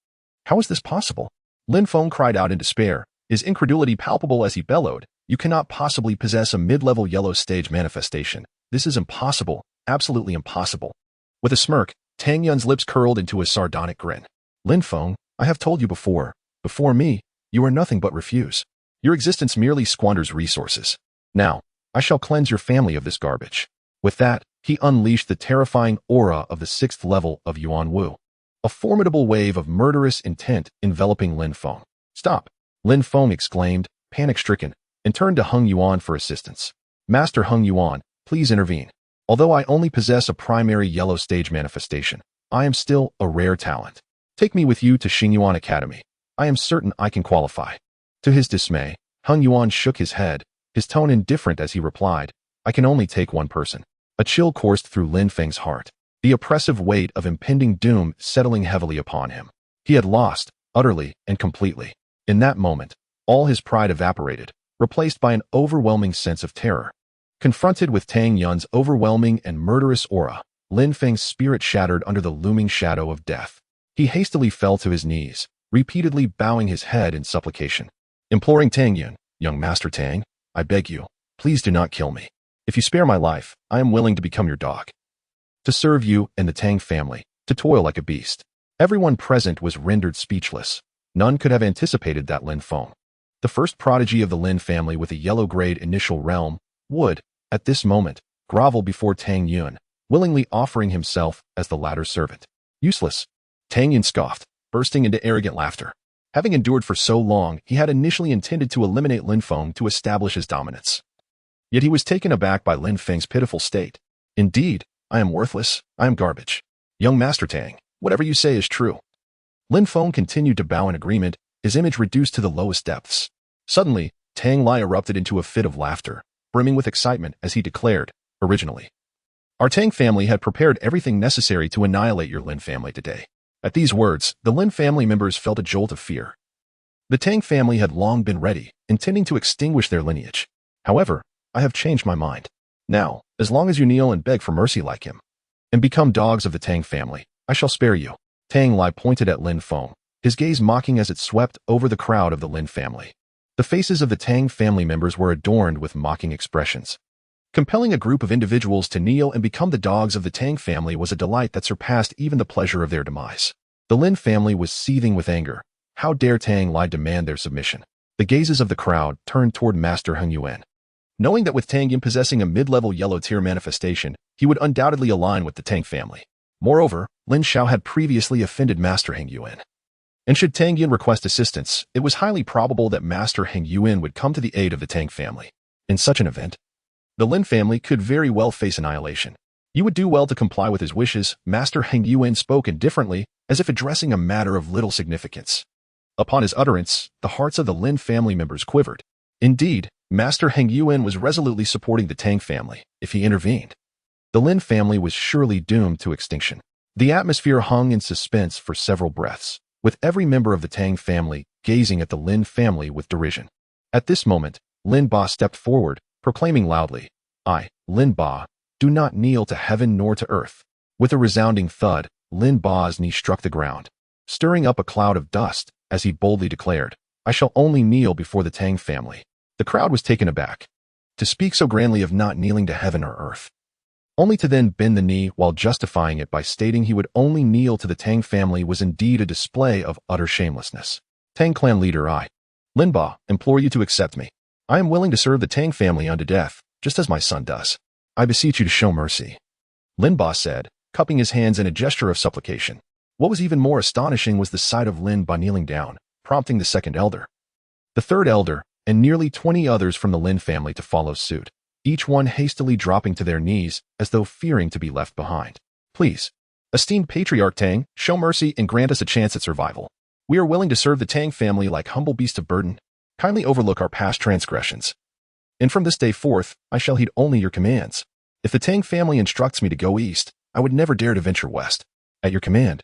How is this possible? Lin Feng cried out in despair, his incredulity palpable as he bellowed, "You cannot possibly possess a mid-level yellow stage manifestation. This is impossible, absolutely impossible." With a smirk, Tang Yun's lips curled into a sardonic grin. "Lin Feng, I have told you before me, you are nothing but refuse. Your existence merely squanders resources. Now, I shall cleanse your family of this garbage." With that, he unleashed the terrifying aura of the 6th level of Yuan Wu. A formidable wave of murderous intent enveloping Lin Feng. "Stop!" Lin Feng exclaimed, panic-stricken, and turned to Heng Yuan for assistance. "Master Heng Yuan, please intervene. Although I only possess a primary yellow stage manifestation, I am still a rare talent. Take me with you to Xingyuan Academy. I am certain I can qualify." To his dismay, Heng Yuan shook his head, his tone indifferent as he replied, "I can only take one person." A chill coursed through Lin Feng's heart, the oppressive weight of impending doom settling heavily upon him. He had lost, utterly and completely. In that moment, all his pride evaporated, replaced by an overwhelming sense of terror. Confronted with Tang Yun's overwhelming and murderous aura, Lin Feng's spirit shattered under the looming shadow of death. He hastily fell to his knees, repeatedly bowing his head in supplication, imploring Tang Yun, "Young Master Tang, I beg you, please do not kill me. If you spare my life, I am willing to become your dog. To serve you and the Tang family, to toil like a beast." Everyone present was rendered speechless. None could have anticipated that Lin Feng, the first prodigy of the Lin family with a yellow-grade initial realm, would, at this moment, grovel before Tang Yun, willingly offering himself as the latter's servant. "Useless." Tang Yun scoffed, bursting into arrogant laughter. Having endured for so long, he had initially intended to eliminate Lin Feng to establish his dominance. Yet he was taken aback by Lin Feng's pitiful state. "Indeed, I am worthless, I am garbage. Young Master Tang, whatever you say is true." Lin Feng continued to bow in agreement, his image reduced to the lowest depths. Suddenly, Tang Lai erupted into a fit of laughter, brimming with excitement as he declared, "Originally, our Tang family had prepared everything necessary to annihilate your Lin family today." At these words, the Lin family members felt a jolt of fear. The Tang family had long been ready, intending to extinguish their lineage. However, I have changed my mind. Now, as long as you kneel and beg for mercy like him, and become dogs of the Tang family, I shall spare you. Tang Lai pointed at Lin Feng, his gaze mocking as it swept over the crowd of the Lin family. The faces of the Tang family members were adorned with mocking expressions. Compelling a group of individuals to kneel and become the dogs of the Tang family was a delight that surpassed even the pleasure of their demise. The Lin family was seething with anger. How dare Tang Lai demand their submission? The gazes of the crowd turned toward Master Heng Yuan. Knowing that with Tang Yin possessing a mid-level yellow tier manifestation, he would undoubtedly align with the Tang family. Moreover, Lin Xiao had previously offended Master Heng Yuan. And should Tang Yin request assistance, it was highly probable that Master Heng Yuan would come to the aid of the Tang family. In such an event, the Lin family could very well face annihilation. "You would do well to comply with his wishes," Master Heng Yuan spoke indifferently, as if addressing a matter of little significance. Upon his utterance, the hearts of the Lin family members quivered. Indeed, Master Heng Yuan was resolutely supporting the Tang family. If he intervened, the Lin family was surely doomed to extinction. The atmosphere hung in suspense for several breaths, with every member of the Tang family gazing at the Lin family with derision. At this moment, Lin Ba stepped forward, proclaiming loudly, "I, Lin Ba, do not kneel to heaven nor to earth." With a resounding thud, Lin Ba's knee struck the ground, stirring up a cloud of dust, as he boldly declared, "I shall only kneel before the Tang family." The crowd was taken aback. To speak so grandly of not kneeling to heaven or earth, only to then bend the knee while justifying it by stating he would only kneel to the Tang family, was indeed a display of utter shamelessness. "Tang clan leader, I, Lin Ba, implore you to accept me. I am willing to serve the Tang family unto death, just as my son does. I beseech you to show mercy," Lin Ba said, cupping his hands in a gesture of supplication. What was even more astonishing was the sight of Lin Ba kneeling down, prompting the second elder. The third elder, and nearly 20 others from the Lin family to follow suit, each one hastily dropping to their knees as though fearing to be left behind. Please, esteemed Patriarch Tang, show mercy and grant us a chance at survival. We are willing to serve the Tang family like humble beasts of burden. Kindly overlook our past transgressions. And from this day forth, I shall heed only your commands. If the Tang family instructs me to go east, I would never dare to venture west. At your command,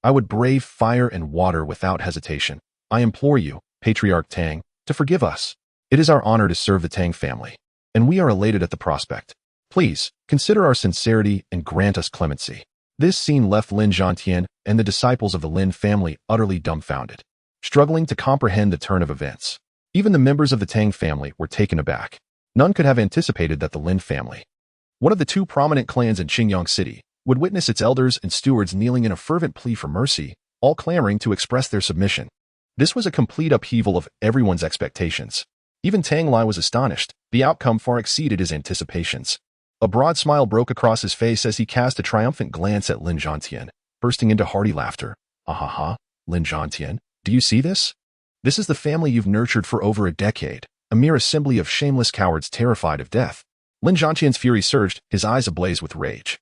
I would brave fire and water without hesitation. I implore you, Patriarch Tang, to forgive us. It is our honor to serve the Tang family, and we are elated at the prospect. Please, consider our sincerity and grant us clemency. This scene left Lin Xiao and the disciples of the Lin family utterly dumbfounded, struggling to comprehend the turn of events. Even the members of the Tang family were taken aback. None could have anticipated that the Lin family, one of the two prominent clans in Qingyang City, would witness its elders and stewards kneeling in a fervent plea for mercy, all clamoring to express their submission. This was a complete upheaval of everyone's expectations. Even Tang Lai was astonished. The outcome far exceeded his anticipations. A broad smile broke across his face as he cast a triumphant glance at Lin Xiao, bursting into hearty laughter. "Ahaha, Lin Xiao, do you see this? This is the family you've nurtured for over a decade, a mere assembly of shameless cowards terrified of death." Lin Xiao's fury surged, his eyes ablaze with rage.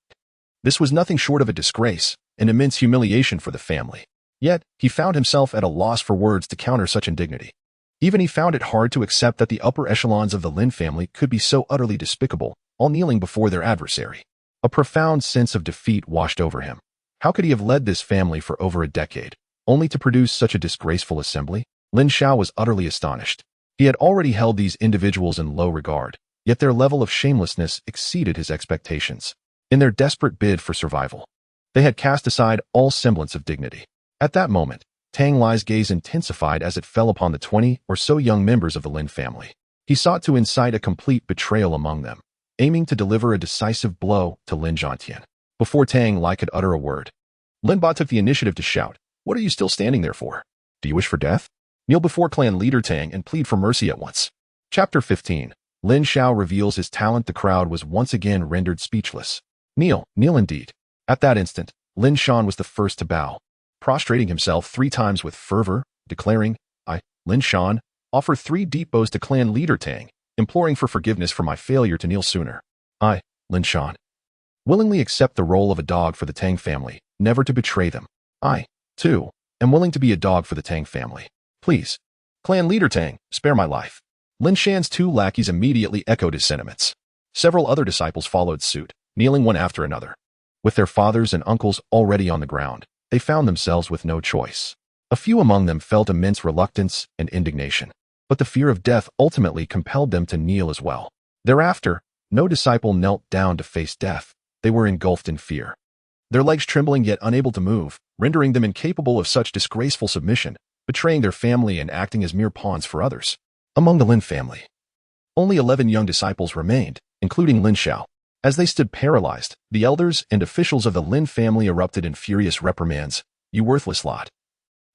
This was nothing short of a disgrace, an immense humiliation for the family. Yet, he found himself at a loss for words to counter such indignity. Even he found it hard to accept that the upper echelons of the Lin family could be so utterly despicable, all kneeling before their adversary. A profound sense of defeat washed over him. How could he have led this family for over a decade, only to produce such a disgraceful assembly? Lin Xiao was utterly astonished. He had already held these individuals in low regard, yet their level of shamelessness exceeded his expectations. In their desperate bid for survival, they had cast aside all semblance of dignity. At that moment, Tang Lai's gaze intensified as it fell upon the 20 or so young members of the Lin family. He sought to incite a complete betrayal among them, aiming to deliver a decisive blow to Lin Xiao. Before Tang Lai could utter a word, Lin Ba took the initiative to shout, "What are you still standing there for? Do you wish for death? Kneel before clan leader Tang and plead for mercy at once." Chapter 15. Lin Xiao reveals his talent. The crowd was once again rendered speechless. Kneel indeed. At that instant, Lin Xiao was the first to bow, prostrating himself 3 times with fervor, declaring, "I, Lin Xiao, offer 3 deep bows to clan leader Tang, imploring for forgiveness for my failure to kneel sooner. I, Lin Xiao, willingly accept the role of a dog for the Tang family, never to betray them. I, too, am willing to be a dog for the Tang family. Please, clan leader Tang, spare my life." Lin Xiao's 2 lackeys immediately echoed his sentiments. Several other disciples followed suit, kneeling one after another. With their fathers and uncles already on the ground, they found themselves with no choice. A few among them felt immense reluctance and indignation, but the fear of death ultimately compelled them to kneel as well. Thereafter, no disciple knelt down to face death. They were engulfed in fear, their legs trembling yet unable to move, rendering them incapable of such disgraceful submission, betraying their family and acting as mere pawns for others. Among the Lin family, only 11 young disciples remained, including Lin Xiao. As they stood paralyzed, the elders and officials of the Lin family erupted in furious reprimands. "You worthless lot.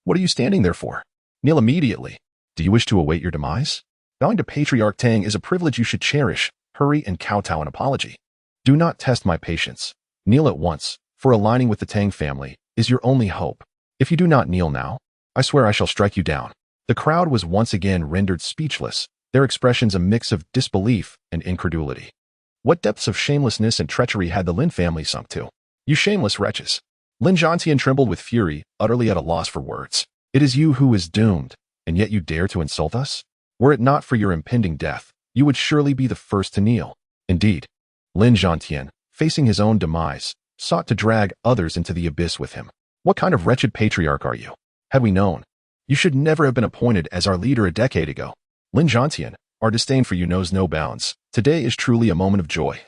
What are you standing there for? Kneel immediately. Do you wish to await your demise? Bowing to Patriarch Tang is a privilege you should cherish. Hurry and kowtow an apology. Do not test my patience. Kneel at once, for aligning with the Tang family is your only hope. If you do not kneel now, I swear I shall strike you down." The crowd was once again rendered speechless, their expressions a mix of disbelief and incredulity. What depths of shamelessness and treachery had the Lin family sunk to? "You shameless wretches." Lin Xiao trembled with fury, utterly at a loss for words. "It is you who is doomed, and yet you dare to insult us? Were it not for your impending death, you would surely be the first to kneel." Indeed, Lin Xiao, facing his own demise, sought to drag others into the abyss with him. "What kind of wretched patriarch are you? Had we known, you should never have been appointed as our leader a decade ago." Lin Xiao, our disdain for you knows no bounds. Today is truly a moment of joy,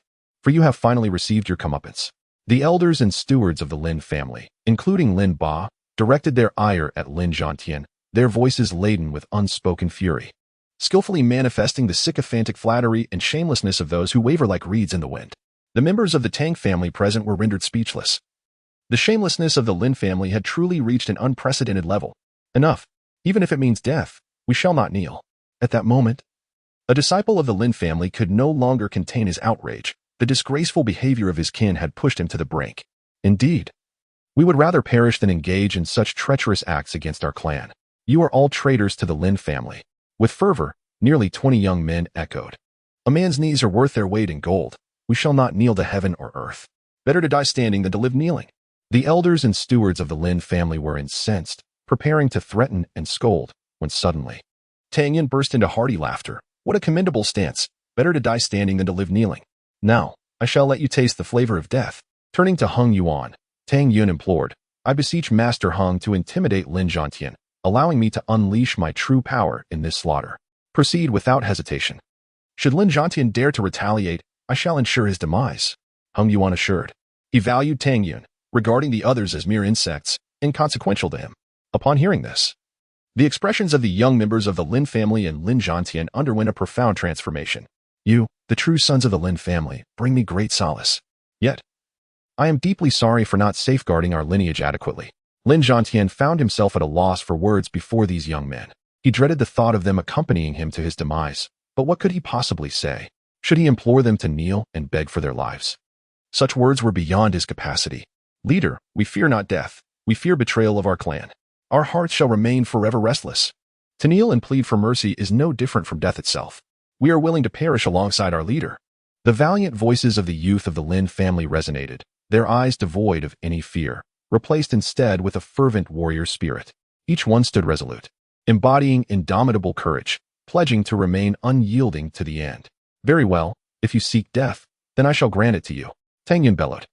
for you have finally received your comeuppance. The elders and stewards of the Lin family, including Lin Ba, directed their ire at Lin Xiao, their voices laden with unspoken fury, skillfully manifesting the sycophantic flattery and shamelessness of those who waver like reeds in the wind. The members of the Tang family present were rendered speechless. The shamelessness of the Lin family had truly reached an unprecedented level. "Enough. Even if it means death, we shall not kneel." At that moment, a disciple of the Lin family could no longer contain his outrage. The disgraceful behavior of his kin had pushed him to the brink. "Indeed, we would rather perish than engage in such treacherous acts against our clan. You are all traitors to the Lin family." With fervor, Nearly 20 young men echoed. A man's knees are worth their weight in gold. We shall not kneel to heaven or earth. Better to die standing than to live kneeling. The elders and stewards of the Lin family were incensed, preparing to threaten and scold, when suddenly, Tang Yun burst into hearty laughter. What a commendable stance. Better to die standing than to live kneeling. Now, I shall let you taste the flavor of death. Turning to Hung Yuan, Tang Yun implored, I beseech Master Hung to intimidate Lin Xiao, allowing me to unleash my true power in this slaughter. Proceed without hesitation. Should Lin Xiao dare to retaliate, I shall ensure his demise, Hung Yuan assured. He valued Tang Yun, regarding the others as mere insects, inconsequential to him. Upon hearing this, the expressions of the young members of the Lin family and Lin Xiao underwent a profound transformation. You, the true sons of the Lin family, bring me great solace. Yet, I am deeply sorry for not safeguarding our lineage adequately. Lin Xiao found himself at a loss for words before these young men. He dreaded the thought of them accompanying him to his demise, but what could he possibly say? Should he implore them to kneel and beg for their lives? Such words were beyond his capacity. Leader, we fear not death. We fear betrayal of our clan. Our hearts shall remain forever restless. To kneel and plead for mercy is no different from death itself. We are willing to perish alongside our leader. The valiant voices of the youth of the Lin family resonated, their eyes devoid of any fear, replaced instead with a fervent warrior spirit. Each one stood resolute, embodying indomitable courage, pledging to remain unyielding to the end. Very well, if you seek death, then I shall grant it to you, Tang Yun bellowed.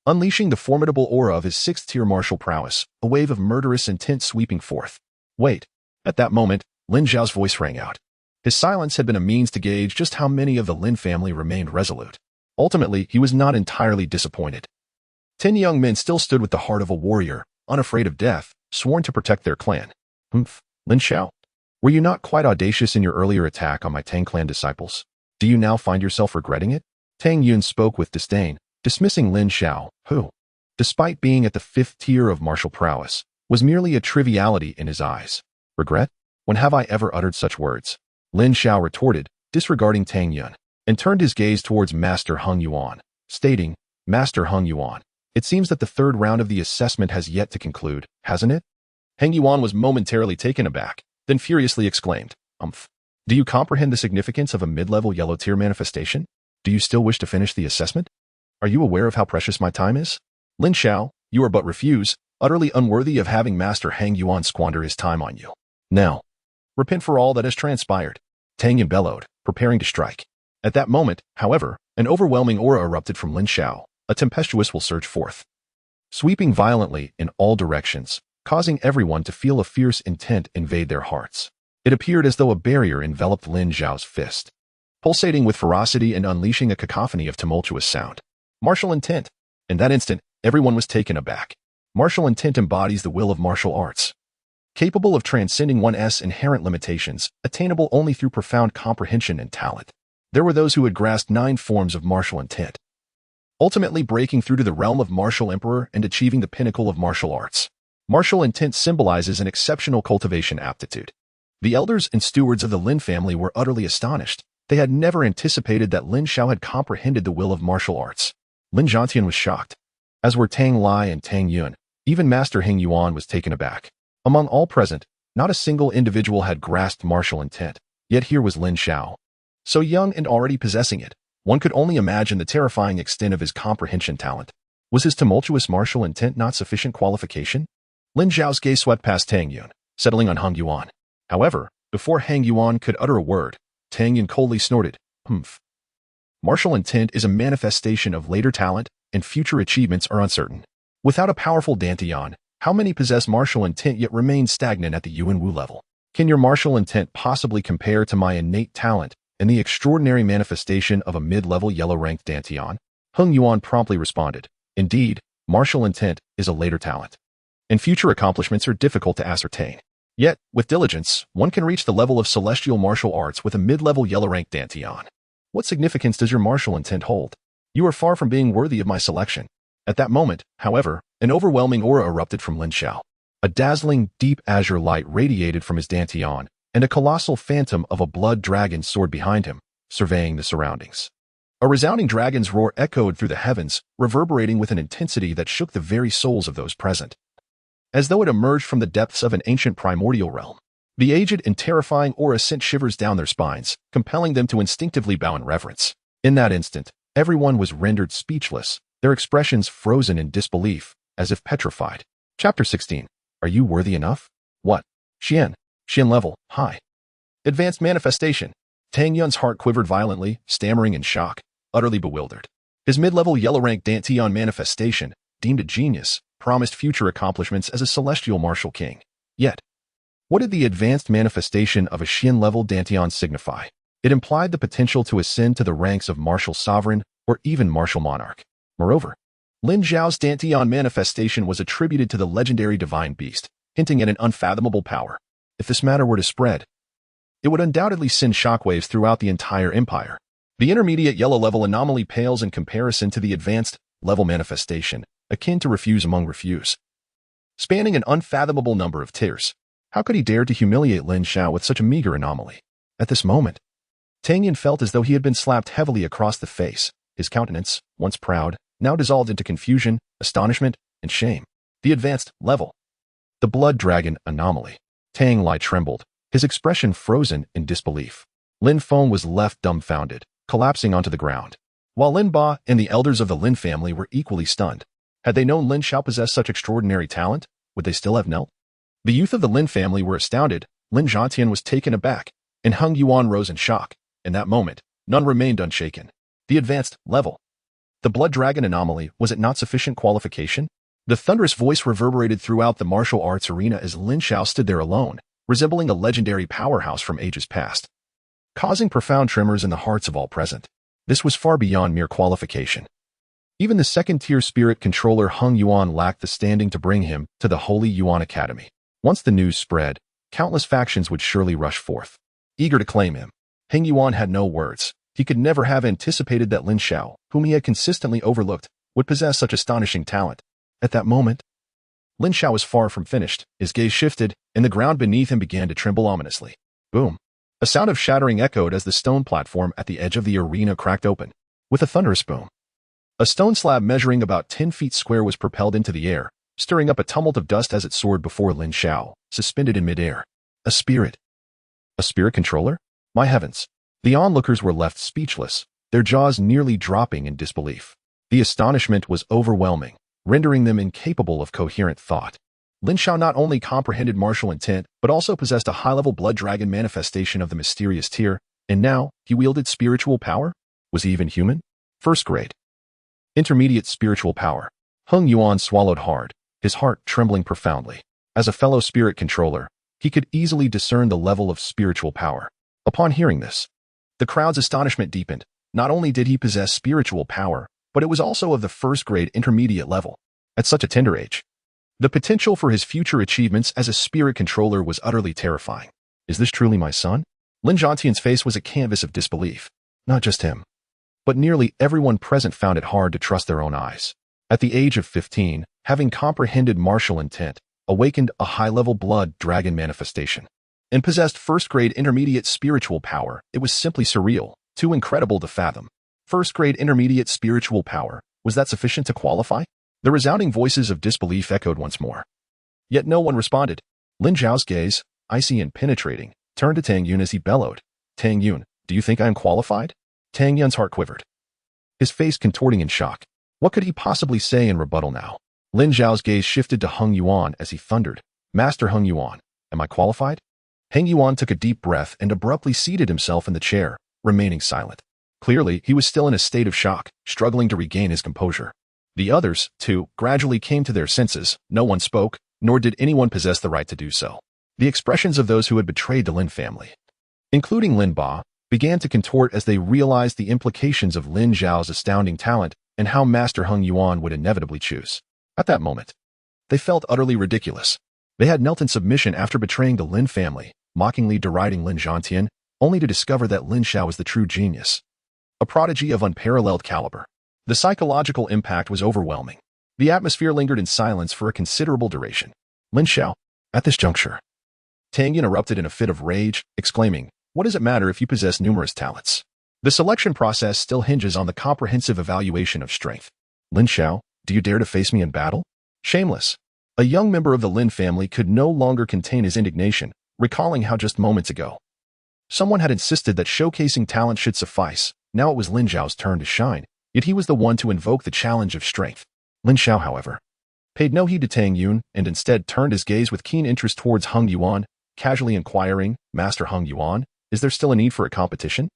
Unleashing the formidable aura of his sixth-tier martial prowess, a wave of murderous intent sweeping forth. Wait. At that moment, Lin Xiao's voice rang out. His silence had been a means to gauge just how many of the Lin family remained resolute. Ultimately, he was not entirely disappointed. 10 young men still stood with the heart of a warrior, unafraid of death, sworn to protect their clan. Humph, Lin Xiao. Were you not quite audacious in your earlier attack on my Tang clan disciples? Do you now find yourself regretting it? Tang Yun spoke with disdain, dismissing Lin Xiao, who, despite being at the 5th tier of martial prowess, was merely a triviality in his eyes. Regret? When have I ever uttered such words? Lin Xiao retorted, disregarding Tang Yun, and turned his gaze towards Master Hung Yuan, stating, Master Hung Yuan, it seems that the 3rd round of the assessment has yet to conclude, hasn't it? Hung Yuan was momentarily taken aback, then furiously exclaimed, Do you comprehend the significance of a mid-level yellow tier manifestation? Do you still wish to finish the assessment? Are you aware of how precious my time is? Lin Xiao, you are but refuse, utterly unworthy of having Master Hung Yuan squander his time on you. Now, repent for all that has transpired. Tang Yun bellowed, preparing to strike. At that moment, however, an overwhelming aura erupted from Lin Xiao, a tempestuous will surge forth, sweeping violently in all directions, causing everyone to feel a fierce intent invade their hearts. It appeared as though a barrier enveloped Lin Xiao's fist, pulsating with ferocity and unleashing a cacophony of tumultuous sound. Martial intent. In that instant, everyone was taken aback. Martial intent embodies the will of martial arts, capable of transcending one's inherent limitations, attainable only through profound comprehension and talent. There were those who had grasped 9 forms of martial intent, ultimately breaking through to the realm of martial emperor and achieving the pinnacle of martial arts. Martial intent symbolizes an exceptional cultivation aptitude. The elders and stewards of the Lin family were utterly astonished. They had never anticipated that Lin Xiao had comprehended the will of martial arts. Lin Xiao was shocked, as were Tang Lai and Tang Yun. Even Master Hung Yuan was taken aback. Among all present, not a single individual had grasped martial intent, yet here was Lin Xiao, so young and already possessing it. One could only imagine the terrifying extent of his comprehension talent. Was his tumultuous martial intent not sufficient qualification? Lin Xiao's gaze swept past Tang Yun, settling on Hung Yuan. However, before Hung Yuan could utter a word, Tang Yun coldly snorted, Humph. Martial intent is a manifestation of later talent, and future achievements are uncertain. Without a powerful Dantian, how many possess martial intent yet remain stagnant at the Yuan Wu level? Can your martial intent possibly compare to my innate talent and the extraordinary manifestation of a mid-level yellow-ranked Dantian? Hung Yuan promptly responded, Indeed, martial intent is a later talent, and future accomplishments are difficult to ascertain. Yet, with diligence, one can reach the level of celestial martial arts with a mid-level yellow-ranked Dantian. What significance does your martial intent hold? You are far from being worthy of my selection. At that moment, however, an overwhelming aura erupted from Lin Xiao. A dazzling, deep azure light radiated from his Dantian, and a colossal phantom of a blood dragon soared behind him, surveying the surroundings. A resounding dragon's roar echoed through the heavens, reverberating with an intensity that shook the very souls of those present, as though it emerged from the depths of an ancient primordial realm. The aged and terrifying aura sent shivers down their spines, compelling them to instinctively bow in reverence. In that instant, everyone was rendered speechless, their expressions frozen in disbelief, as if petrified. Chapter 16. Are you worthy enough? What? Xian level, high. Advanced manifestation. Tang Yun's heart quivered violently, stammering in shock, utterly bewildered. His mid-level yellow-rank Dantian manifestation, deemed a genius, promised future accomplishments as a celestial martial king. Yet, what did the advanced manifestation of a Xian-level Dantian signify? It implied the potential to ascend to the ranks of martial sovereign or even martial monarch. Moreover, Lin Xiao's Dantian manifestation was attributed to the legendary divine beast, hinting at an unfathomable power. If this matter were to spread, it would undoubtedly send shockwaves throughout the entire empire. The intermediate yellow-level anomaly pales in comparison to the advanced level manifestation, akin to refuse among refuse. Spanning an unfathomable number of tiers, how could he dare to humiliate Lin Xiao with such a meager anomaly? At this moment, Tang Yun felt as though he had been slapped heavily across the face. His countenance, once proud, now dissolved into confusion, astonishment, and shame. The advanced level. The blood dragon anomaly. Tang Lai trembled, his expression frozen in disbelief. Lin Feng was left dumbfounded, collapsing onto the ground, while Lin Ba and the elders of the Lin family were equally stunned. Had they known Lin Xiao possessed such extraordinary talent, would they still have knelt? The youth of the Lin family were astounded. Lin Zhantian was taken aback, and Hung Yuan rose in shock. In that moment, none remained unshaken. The advanced level. The blood dragon anomaly, was it not sufficient qualification? The thunderous voice reverberated throughout the martial arts arena as Lin Xiao stood there alone, resembling a legendary powerhouse from ages past, causing profound tremors in the hearts of all present. This was far beyond mere qualification. Even the second-tier spirit controller Hung Yuan lacked the standing to bring him to the Holy Yuan Academy. Once the news spread, countless factions would surely rush forth, eager to claim him. Hung Yuan had no words. He could never have anticipated that Lin Xiao, whom he had consistently overlooked, would possess such astonishing talent. At that moment, Lin Xiao was far from finished. His gaze shifted, and the ground beneath him began to tremble ominously. Boom! A sound of shattering echoed as the stone platform at the edge of the arena cracked open. With a thunderous boom, a stone slab measuring about 10 feet square was propelled into the air, stirring up a tumult of dust as it soared before Lin Xiao, suspended in midair. A spirit. A spirit controller? My heavens! The onlookers were left speechless, their jaws nearly dropping in disbelief. The astonishment was overwhelming, rendering them incapable of coherent thought. Lin Xiao not only comprehended martial intent, but also possessed a high-level blood dragon manifestation of the mysterious tier, and now he wielded spiritual power? Was he even human? First grade. Intermediate spiritual power. Hung Yuan swallowed hard, his heart trembling profoundly. As a fellow spirit controller, he could easily discern the level of spiritual power. Upon hearing this, the crowd's astonishment deepened. Not only did he possess spiritual power, but it was also of the first-grade intermediate level. At such a tender age, the potential for his future achievements as a spirit controller was utterly terrifying. Is this truly my son? Lin Zhantian's face was a canvas of disbelief. Not just him, but nearly everyone present found it hard to trust their own eyes. At the age of 15, having comprehended martial intent, awakened a high-level blood dragon manifestation, and possessed first-grade intermediate spiritual power, it was simply surreal, too incredible to fathom. First-grade intermediate spiritual power, was that sufficient to qualify? The resounding voices of disbelief echoed once more. Yet no one responded. Lin Xiao's gaze, icy and penetrating, turned to Tang Yun as he bellowed. Tang Yun, do you think I am qualified? Tang Yun's heart quivered, his face contorting in shock. What could he possibly say in rebuttal now? Lin Xiao's gaze shifted to Hung Yuan as he thundered. Master Hung Yuan, am I qualified? Hung Yuan took a deep breath and abruptly seated himself in the chair, remaining silent. Clearly, he was still in a state of shock, struggling to regain his composure. The others, too, gradually came to their senses. No one spoke, nor did anyone possess the right to do so. The expressions of those who had betrayed the Lin family, including Lin Ba, began to contort as they realized the implications of Lin Xiao's astounding talent and how Master Hung Yuan would inevitably choose. At that moment, they felt utterly ridiculous. They had knelt in submission after betraying the Lin family, mockingly deriding Lin Zhantian, only to discover that Lin Xiao was the true genius, a prodigy of unparalleled caliber. The psychological impact was overwhelming. The atmosphere lingered in silence for a considerable duration. Lin Xiao, at this juncture, Tang Yun erupted in a fit of rage, exclaiming, "What does it matter if you possess numerous talents? The selection process still hinges on the comprehensive evaluation of strength. Lin Xiao, do you dare to face me in battle?" Shameless. A young member of the Lin family could no longer contain his indignation, recalling how just moments ago, someone had insisted that showcasing talent should suffice. Now it was Lin Xiao's turn to shine, yet he was the one to invoke the challenge of strength. Lin Xiao, however, paid no heed to Tang Yun and instead turned his gaze with keen interest towards Hung Yuan, casually inquiring, "Master Hung Yuan, is there still a need for a competition?"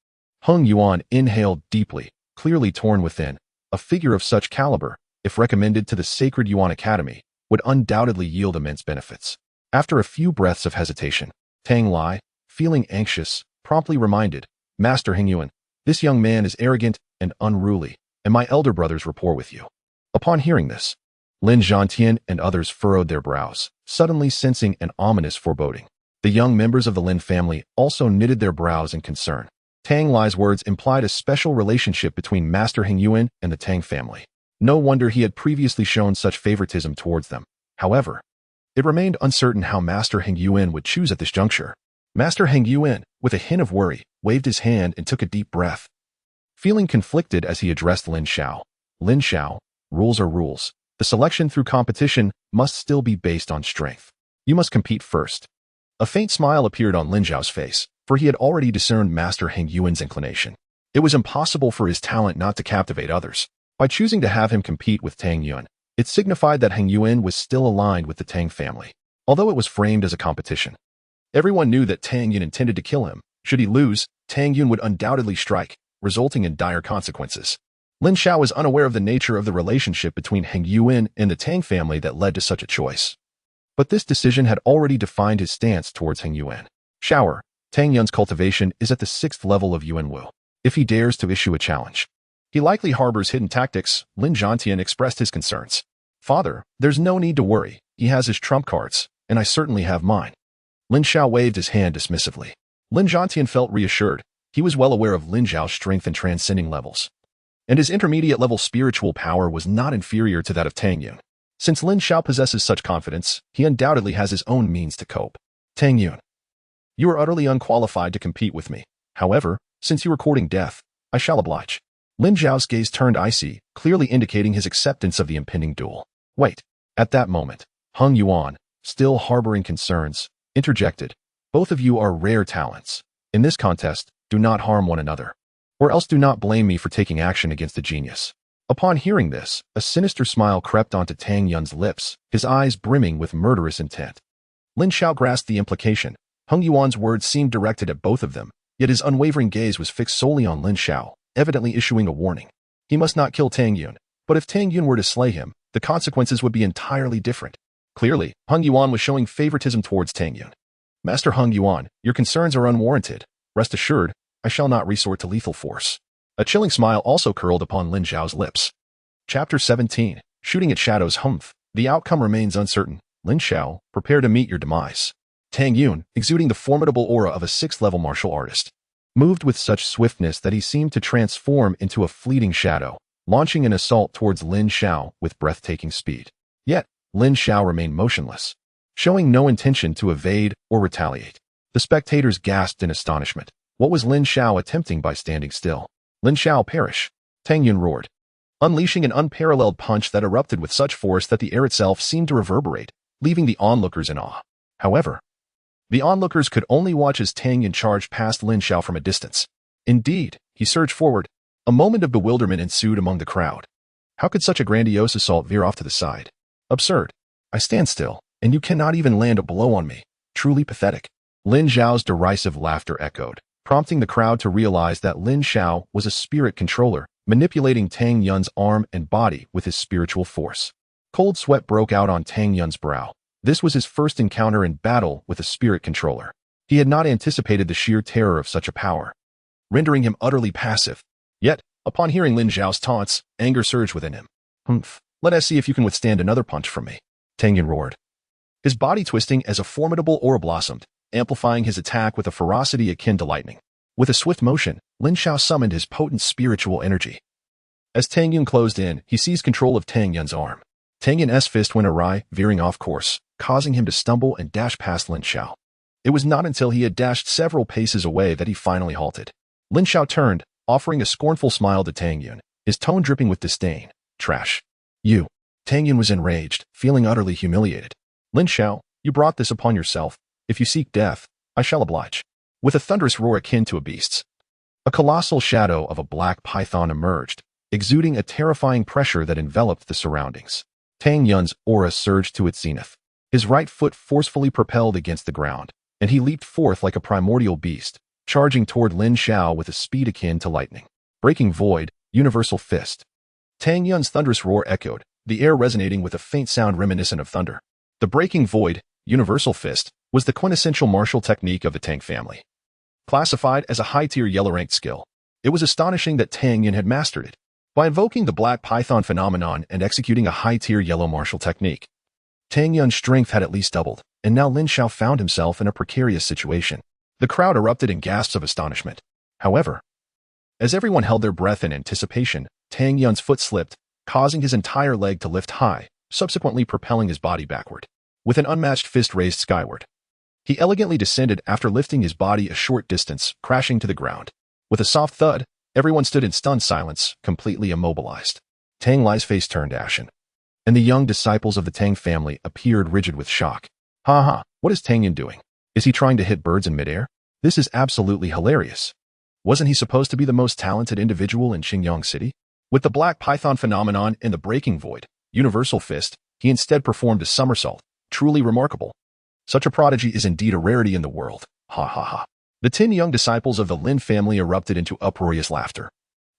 Hung Yuan inhaled deeply, clearly torn within. A figure of such caliber, if recommended to the sacred Yuan Academy, would undoubtedly yield immense benefits. After a few breaths of hesitation, Tang Lai, feeling anxious, promptly reminded, "Master Hung Yuan, this young man is arrogant and unruly, and my elder brother's rapport with you." Upon hearing this, Lin Zhantian and others furrowed their brows, suddenly sensing an ominous foreboding. The young members of the Lin family also knitted their brows in concern. Tang Lai's words implied a special relationship between Master Hung Yuan and the Tang family. No wonder he had previously shown such favoritism towards them. However, it remained uncertain how Master Hung Yuan would choose at this juncture. Master Hung Yuan, with a hint of worry, waved his hand and took a deep breath. Feeling conflicted as he addressed Lin Xiao, "Lin Xiao, rules are rules. The selection through competition must still be based on strength. You must compete first." A faint smile appeared on Lin Xiao's face, for he had already discerned Master Hung Yuan's inclination. It was impossible for his talent not to captivate others. By choosing to have him compete with Tang Yun, it signified that Hung Yuan was still aligned with the Tang family, although it was framed as a competition. Everyone knew that Tang Yun intended to kill him. Should he lose, Tang Yun would undoubtedly strike, resulting in dire consequences. Lin Xiao was unaware of the nature of the relationship between Hung Yuan and the Tang family that led to such a choice. But this decision had already defined his stance towards Hung Yuan. Shower, Tang Yun's cultivation is at the 6th level of Yuan Wu. If he dares to issue a challenge, he likely harbors hidden tactics. Lin Zhantian expressed his concerns. "Father, there's no need to worry. He has his trump cards, and I certainly have mine." Lin Xiao waved his hand dismissively. Lin Zhantian felt reassured. He was well aware of Lin Xiao's strength and transcending levels, and his intermediate-level spiritual power was not inferior to that of Tang Yun. Since Lin Xiao possesses such confidence, he undoubtedly has his own means to cope. "Tang Yun, you are utterly unqualified to compete with me. However, since you are courting death, I shall oblige." Lin Xiao's gaze turned icy, clearly indicating his acceptance of the impending duel. "Wait." At that moment, Hung Yuan, still harboring concerns, interjected, "Both of you are rare talents. In this contest, do not harm one another, or else do not blame me for taking action against a genius." Upon hearing this, a sinister smile crept onto Tang Yun's lips, his eyes brimming with murderous intent. Lin Xiao grasped the implication. Hung Yuan's words seemed directed at both of them, yet his unwavering gaze was fixed solely on Lin Xiao, evidently issuing a warning. He must not kill Tang Yun, but if Tang Yun were to slay him, the consequences would be entirely different. Clearly, Hung Yuan was showing favoritism towards Tang Yun. "Master Hung Yuan, your concerns are unwarranted. Rest assured, I shall not resort to lethal force." A chilling smile also curled upon Lin Xiao's lips. Chapter 17. Shooting at Shadows. Humph. The outcome remains uncertain. Lin Xiao, prepare to meet your demise. Tang Yun, exuding the formidable aura of a 6th-level martial artist, moved with such swiftness that he seemed to transform into a fleeting shadow, launching an assault towards Lin Xiao with breathtaking speed. Yet, Lin Xiao remained motionless, showing no intention to evade or retaliate. The spectators gasped in astonishment. What was Lin Xiao attempting by standing still? "Lin Xiao, perish!" Tang Yun roared, unleashing an unparalleled punch that erupted with such force that the air itself seemed to reverberate, leaving the onlookers in awe. However, the onlookers could only watch as Tang Yun charged past Lin Xiao from a distance. Indeed, he surged forward. A moment of bewilderment ensued among the crowd. How could such a grandiose assault veer off to the side? Absurd. I stand still, and you cannot even land a blow on me. Truly pathetic. Lin Xiao's derisive laughter echoed, prompting the crowd to realize that Lin Xiao was a spirit controller, manipulating Tang Yun's arm and body with his spiritual force. Cold sweat broke out on Tang Yun's brow. This was his first encounter in battle with a spirit controller. He had not anticipated the sheer terror of such a power, rendering him utterly passive. Yet, upon hearing Lin Xiao's taunts, anger surged within him. "Humph, let us see if you can withstand another punch from me," Tang Yun roared, his body twisting as a formidable aura blossomed, amplifying his attack with a ferocity akin to lightning. With a swift motion, Lin Xiao summoned his potent spiritual energy. As Tang Yun closed in, he seized control of Tang Yun's arm. Tang Yun's fist went awry, veering off course, causing him to stumble and dash past Lin Xiao. It was not until he had dashed several paces away that he finally halted. Lin Xiao turned, offering a scornful smile to Tang Yun, his tone dripping with disdain. "Trash. You." Tang Yun was enraged, feeling utterly humiliated. "Lin Xiao, you brought this upon yourself. If you seek death, I shall oblige. With a thunderous roar akin to a beast's, a colossal shadow of a black python emerged, exuding a terrifying pressure that enveloped the surroundings. Tang Yun's aura surged to its zenith. His right foot forcefully propelled against the ground, and he leaped forth like a primordial beast, charging toward Lin Xiao with a speed akin to lightning. Breaking void, universal fist. Tang Yun's thunderous roar echoed, the air resonating with a faint sound reminiscent of thunder. The breaking void, universal fist, was the quintessential martial technique of the Tang family. Classified as a high-tier yellow-ranked skill, it was astonishing that Tang Yun had mastered it. By invoking the black python phenomenon and executing a high-tier yellow martial technique, Tang Yun's strength had at least doubled, and now Lin Xiao found himself in a precarious situation. The crowd erupted in gasps of astonishment. However, as everyone held their breath in anticipation, Tang Yun's foot slipped, causing his entire leg to lift high, subsequently propelling his body backward. With an unmatched fist raised skyward, he elegantly descended after lifting his body a short distance, crashing to the ground. With a soft thud, everyone stood in stunned silence, completely immobilized. Tang Lai's face turned ashen, and the young disciples of the Tang family appeared rigid with shock. Ha ha, what is Tang Yun doing? Is he trying to hit birds in midair? This is absolutely hilarious. Wasn't he supposed to be the most talented individual in Xingyang City? With the black python phenomenon and the breaking void, universal fist, he instead performed a somersault. Truly remarkable. Such a prodigy is indeed a rarity in the world. Ha ha ha. The 10 young disciples of the Lin family erupted into uproarious laughter,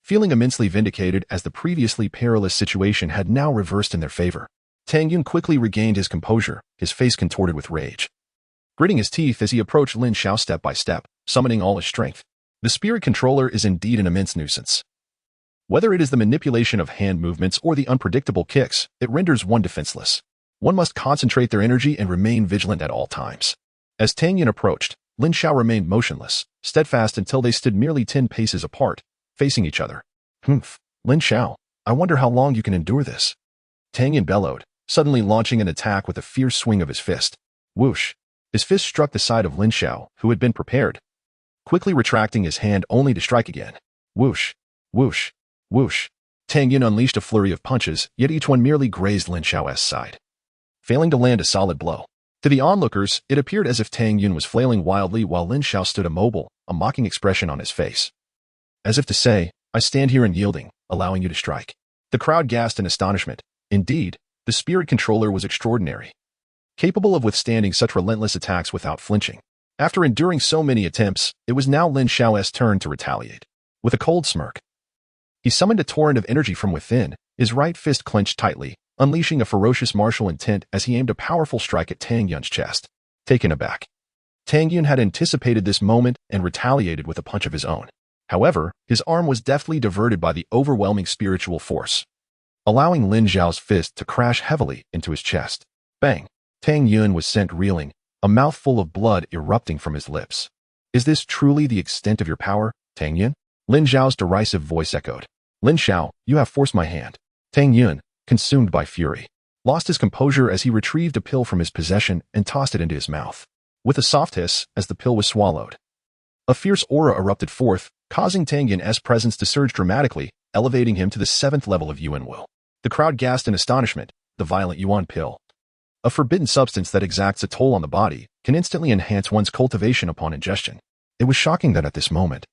feeling immensely vindicated as the previously perilous situation had now reversed in their favor. Tang Yun quickly regained his composure, his face contorted with rage, gritting his teeth as he approached Lin Xiao step by step, summoning all his strength. The spirit controller is indeed an immense nuisance. Whether it is the manipulation of hand movements or the unpredictable kicks, it renders one defenseless. One must concentrate their energy and remain vigilant at all times. As Tang Yun approached, Lin Xiao remained motionless, steadfast until they stood merely 10 paces apart, facing each other. Humph, Lin Xiao, I wonder how long you can endure this. Tang Yun bellowed, suddenly launching an attack with a fierce swing of his fist. Whoosh! His fist struck the side of Lin Xiao, who had been prepared, quickly retracting his hand only to strike again. Whoosh! Whoosh! Whoosh! Tang Yun unleashed a flurry of punches, yet each one merely grazed Lin Xiao's side, failing to land a solid blow. To the onlookers, it appeared as if Tang Yun was flailing wildly while Lin Xiao stood immobile, a mocking expression on his face. As if to say, I stand here unyielding, allowing you to strike. The crowd gasped in astonishment. Indeed, the spirit controller was extraordinary, capable of withstanding such relentless attacks without flinching. After enduring so many attempts, it was now Lin Xiao's turn to retaliate. With a cold smirk, he summoned a torrent of energy from within, his right fist clenched tightly, unleashing a ferocious martial intent as he aimed a powerful strike at Tang Yun's chest. Taken aback, Tang Yun had anticipated this moment and retaliated with a punch of his own. However, his arm was deftly diverted by the overwhelming spiritual force, allowing Lin Xiao's fist to crash heavily into his chest. Bang! Tang Yun was sent reeling, a mouthful of blood erupting from his lips. Is this truly the extent of your power, Tang Yun? Lin Xiao's derisive voice echoed. Lin Xiao, you have forced my hand. Tang Yun, consumed by fury, lost his composure as he retrieved a pill from his possession and tossed it into his mouth. With a soft hiss, as the pill was swallowed, a fierce aura erupted forth, causing Tang Yun's presence to surge dramatically, elevating him to the 7th level of Yuan will. The crowd gasped in astonishment. The violent Yuan pill, a forbidden substance that exacts a toll on the body, can instantly enhance one's cultivation upon ingestion. It was shocking that at this moment,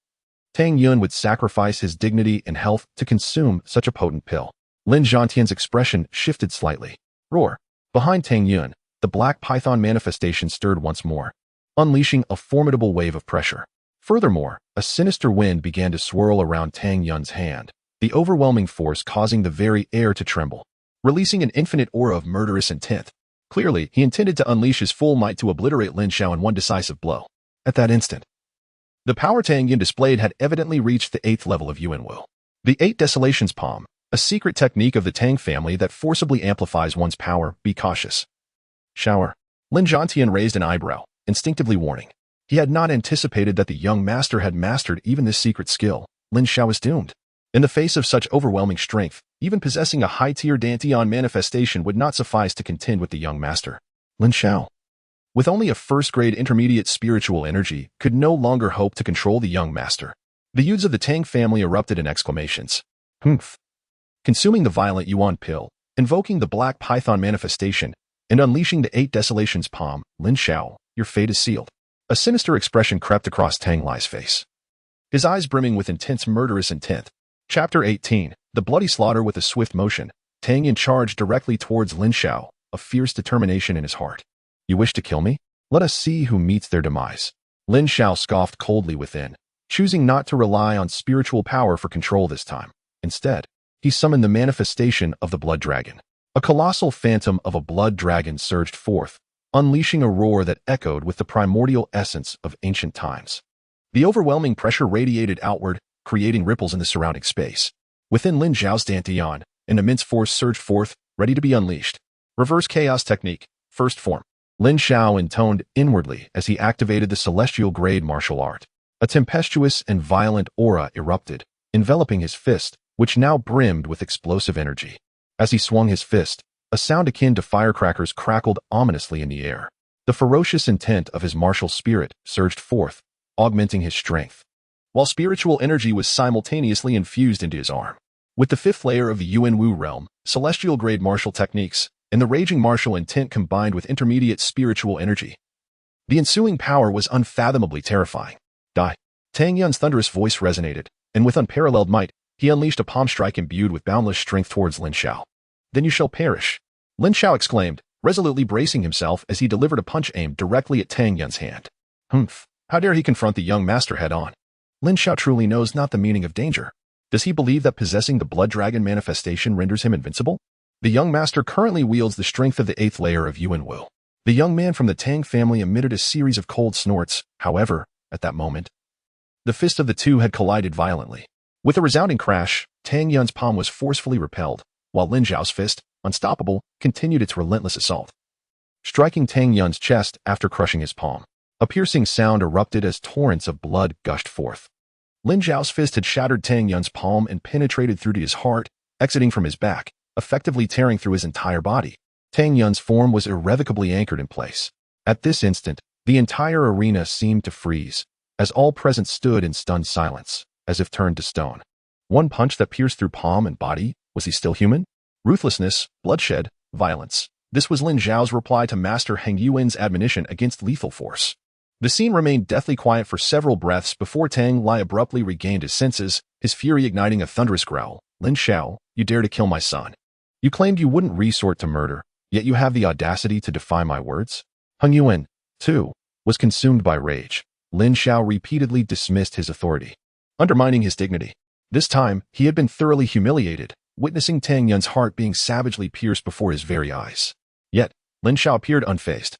Tang Yun would sacrifice his dignity and health to consume such a potent pill. Lin Zhantian's expression shifted slightly. Roar! Behind Tang Yun, the black python manifestation stirred once more, unleashing a formidable wave of pressure. Furthermore, a sinister wind began to swirl around Tang Yun's hand, the overwhelming force causing the very air to tremble, releasing an infinite aura of murderous intent. Clearly, he intended to unleash his full might to obliterate Lin Xiao in one decisive blow. At that instant, the power Tang Yun displayed had evidently reached the 8th level of Yuan will. The 8 Desolations Palm, a secret technique of the Tang family that forcibly amplifies one's power. Be cautious. Shower. Lin Zhantian raised an eyebrow, instinctively warning. He had not anticipated that the young master had mastered even this secret skill. Lin Xiao was doomed. In the face of such overwhelming strength, even possessing a high-tier Dantian manifestation would not suffice to contend with the young master. Lin Xiao, with only a first-grade intermediate spiritual energy, could no longer hope to control the young master. The youths of the Tang family erupted in exclamations. Humph! Consuming the violent Yuan pill, invoking the black python manifestation, and unleashing the 8 Desolations Palm, Lin Xiao, your fate is sealed. A sinister expression crept across Tang Lai's face, his eyes brimming with intense murderous intent. Chapter 18. The bloody slaughter. With a swift motion, Tang Yan charged directly towards Lin Xiao, a fierce determination in his heart. You wish to kill me? Let us see who meets their demise. Lin Xiao scoffed coldly within, choosing not to rely on spiritual power for control this time. Instead, he summoned the manifestation of the blood dragon. A colossal phantom of a blood dragon surged forth, unleashing a roar that echoed with the primordial essence of ancient times. The overwhelming pressure radiated outward, creating ripples in the surrounding space. Within Lin Xiao's dantian, an immense force surged forth, ready to be unleashed. Reverse chaos technique, first form. Lin Xiao intoned inwardly as he activated the celestial grade martial art. A tempestuous and violent aura erupted, enveloping his fist, which now brimmed with explosive energy. As he swung his fist, a sound akin to firecrackers crackled ominously in the air. The ferocious intent of his martial spirit surged forth, augmenting his strength, while spiritual energy was simultaneously infused into his arm. With the fifth layer of the Yuan-Wu realm, celestial grade martial techniques, and the raging martial intent combined with intermediate spiritual energy, the ensuing power was unfathomably terrifying. Die! Tang Yan's thunderous voice resonated, and with unparalleled might, he unleashed a palm strike imbued with boundless strength towards Lin Xiao. Then you shall perish! Lin Xiao exclaimed, resolutely bracing himself as he delivered a punch aimed directly at Tang Yan's hand. Humph! How dare he confront the young master head-on? Lin Xiao truly knows not the meaning of danger. Does he believe that possessing the blood dragon manifestation renders him invincible? The young master currently wields the strength of the eighth layer of Yuan-Wu. The young man from the Tang family emitted a series of cold snorts. However, at that moment, the fist of the two had collided violently. With a resounding crash, Tang Yan's palm was forcefully repelled, while Lin Xiao's fist, unstoppable, continued its relentless assault, striking Tang Yan's chest after crushing his palm. A piercing sound erupted as torrents of blood gushed forth. Lin Xiao's fist had shattered Tang Yan's palm and penetrated through to his heart, exiting from his back, effectively tearing through his entire body. Tang Yan's form was irrevocably anchored in place. At this instant, the entire arena seemed to freeze, as all present stood in stunned silence, as if turned to stone. One punch that pierced through palm and body. Was he still human? Ruthlessness, bloodshed, violence. This was Lin Xiao's reply to Master Heng Yuan's admonition against lethal force. The scene remained deathly quiet for several breaths before Tang Lai abruptly regained his senses, his fury igniting a thunderous growl. Lin Xiao, you dare to kill my son. You claimed you wouldn't resort to murder, yet you have the audacity to defy my words? Heng Yuan, too, was consumed by rage. Lin Xiao repeatedly dismissed his authority, undermining his dignity. This time, he had been thoroughly humiliated, witnessing Tang Yan's heart being savagely pierced before his very eyes. Yet, Lin Xiao appeared unfazed,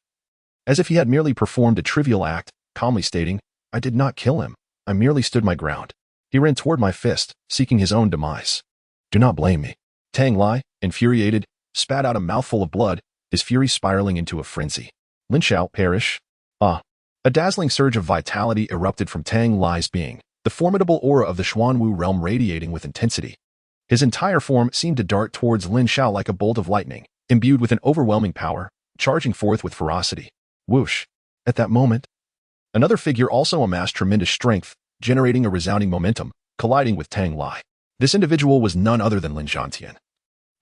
as if he had merely performed a trivial act, calmly stating, I did not kill him. I merely stood my ground. He ran toward my fist, seeking his own demise. Do not blame me. Tang Lai, infuriated, spat out a mouthful of blood, his fury spiraling into a frenzy. Lin Xiao, perish. Ah! A dazzling surge of vitality erupted from Tang Lai's being, the formidable aura of the Xuanwu realm radiating with intensity. His entire form seemed to dart towards Lin Xiao like a bolt of lightning, imbued with an overwhelming power, charging forth with ferocity. Whoosh! At that moment, another figure also amassed tremendous strength, generating a resounding momentum, colliding with Tang Lai. This individual was none other than Lin Xiaotian,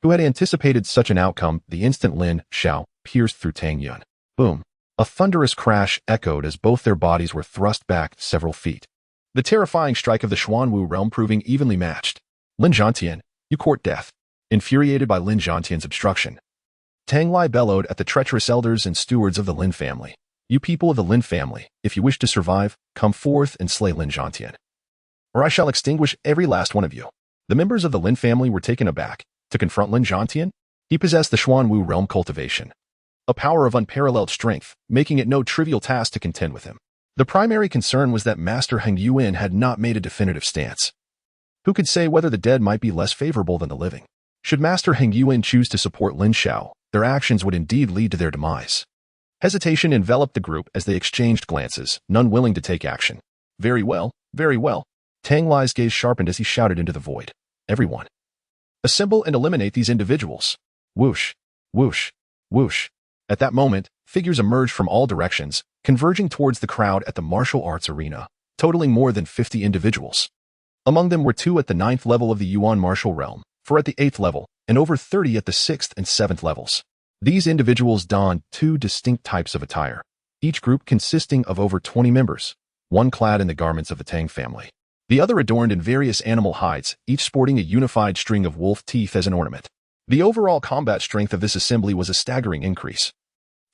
who had anticipated such an outcome the instant Lin Xiao pierced through Tang Yan. Boom! A thunderous crash echoed as both their bodies were thrust back several feet. The terrifying strike of the Xuanwu realm proving evenly matched. Lin Xiaotian, you court death. Infuriated by Lin Xiaotian's obstruction, Tang Lai bellowed at the treacherous elders and stewards of the Lin family. You people of the Lin family, if you wish to survive, come forth and slay Lin Xiaotian, or I shall extinguish every last one of you. The members of the Lin family were taken aback. To confront Lin Xiaotian, he possessed the Xuanwu realm cultivation, a power of unparalleled strength, making it no trivial task to contend with him. The primary concern was that Master Heng Yuan had not made a definitive stance. Who could say whether the dead might be less favorable than the living? Should Master Heng Yuan choose to support Lin Xiao, their actions would indeed lead to their demise. Hesitation enveloped the group as they exchanged glances, none willing to take action. Very well, very well. Tang Lai's gaze sharpened as he shouted into the void. Everyone, assemble and eliminate these individuals. Whoosh, whoosh, whoosh. At that moment, figures emerged from all directions, converging towards the crowd at the martial arts arena, totaling more than 50 individuals. Among them were 2 at the 9th level of the Yuan martial realm, 4 at the 8th level, and over 30 at the 6th and 7th levels. These individuals donned 2 distinct types of attire. each group consisting of over 20 members, one clad in the garments of the Tang family. The other adorned in various animal hides, each sporting a unified string of wolf teeth as an ornament. The overall combat strength of this assembly was a staggering increase,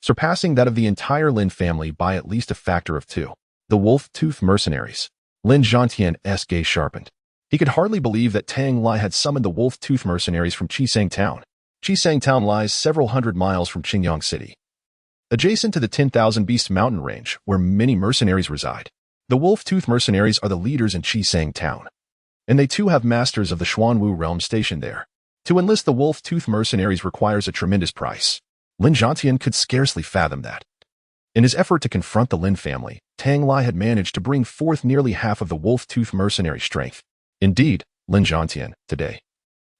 surpassing that of the entire Lin family by at least a factor of 2. The wolf-tooth mercenaries. Lin Xiao's gaze sharpened. He could hardly believe that Tang Lai had summoned the wolf-tooth mercenaries from Qisang Town. Qisang Town lies several hundred miles from Qingyang City, adjacent to the 10,000 Beast mountain range where many mercenaries reside. The wolf-tooth mercenaries are the leaders in Qisang Town, and they too have masters of the Xuanwu realm stationed there. To enlist the wolf-tooth mercenaries requires a tremendous price. Lin Xiao could scarcely fathom that. In his effort to confront the Lin family, Tang Lai had managed to bring forth nearly half of the wolf-tooth mercenary strength. Indeed, Lin Xiao, today,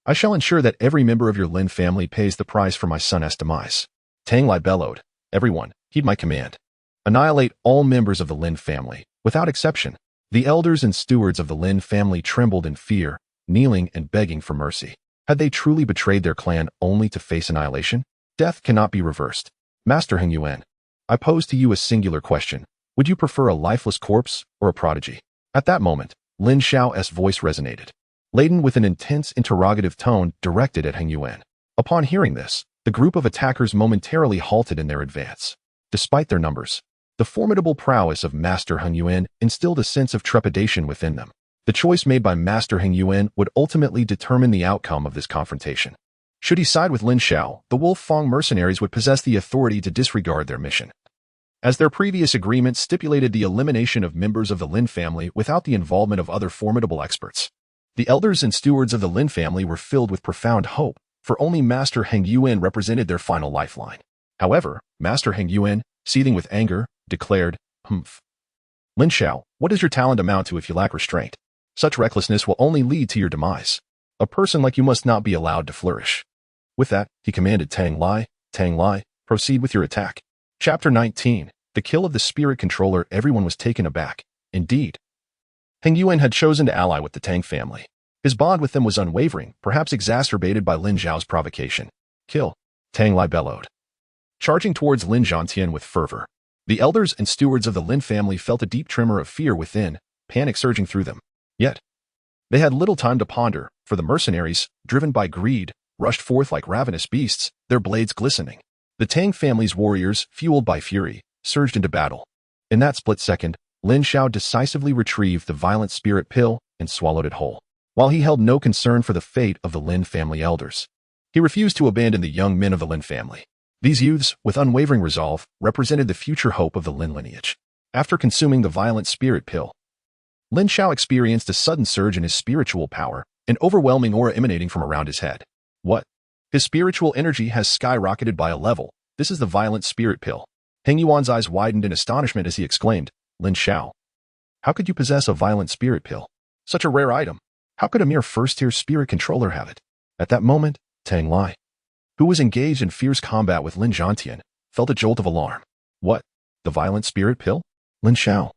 I shall ensure that every member of your Lin family pays the price for my son's demise. Tang Lai bellowed. Everyone, heed my command. Annihilate all members of the Lin family, without exception. The elders and stewards of the Lin family trembled in fear, kneeling and begging for mercy. Had they truly betrayed their clan only to face annihilation? Death cannot be reversed. Master Heng Yuan, I pose to you a singular question. Would you prefer a lifeless corpse or a prodigy? At that moment, Lin Xiao's voice resonated, laden with an intense interrogative tone directed at Heng Yuan. Upon hearing this, the group of attackers momentarily halted in their advance. Despite their numbers, the formidable prowess of Master Heng Yuan instilled a sense of trepidation within them. The choice made by Master Heng Yuan would ultimately determine the outcome of this confrontation. Should he side with Lin Xiao, the Wolf Fang mercenaries would possess the authority to disregard their mission, as their previous agreement stipulated the elimination of members of the Lin family without the involvement of other formidable experts. The elders and stewards of the Lin family were filled with profound hope, for only Master Heng Yuan represented their final lifeline. However, Master Heng Yuan, seething with anger, declared, Lin Xiao, what does your talent amount to if you lack restraint? Such recklessness will only lead to your demise. A person like you must not be allowed to flourish. With that, he commanded Tang Lai, proceed with your attack. Chapter 19. The kill of the spirit controller. Everyone was taken aback. Indeed, Heng Yuan had chosen to ally with the Tang family. His bond with them was unwavering, perhaps exacerbated by Lin Xiao's provocation. Kill, Tang Lai bellowed, charging towards Lin Xiao with fervor. The elders and stewards of the Lin family felt a deep tremor of fear within, panic surging through them. Yet, they had little time to ponder, for the mercenaries, driven by greed, rushed forth like ravenous beasts, their blades glistening. The Tang family's warriors, fueled by fury, surged into battle. In that split second, Lin Xiao decisively retrieved the violent spirit pill and swallowed it whole. While he held no concern for the fate of the Lin family elders, he refused to abandon the young men of the Lin family. These youths, with unwavering resolve, represented the future hope of the Lin lineage. After consuming the violent spirit pill, Lin Xiao experienced a sudden surge in his spiritual power, an overwhelming aura emanating from around his head. What? His spiritual energy has skyrocketed by a level. This is the violent spirit pill. Heng Yuan's eyes widened in astonishment as he exclaimed, Lin Xiao, how could you possess a violent spirit pill? Such a rare item. How could a mere first-tier spirit controller have it? At that moment, Tang Lai, who was engaged in fierce combat with Lin Xiao, felt a jolt of alarm. What? The violent spirit pill? Lin Xiao,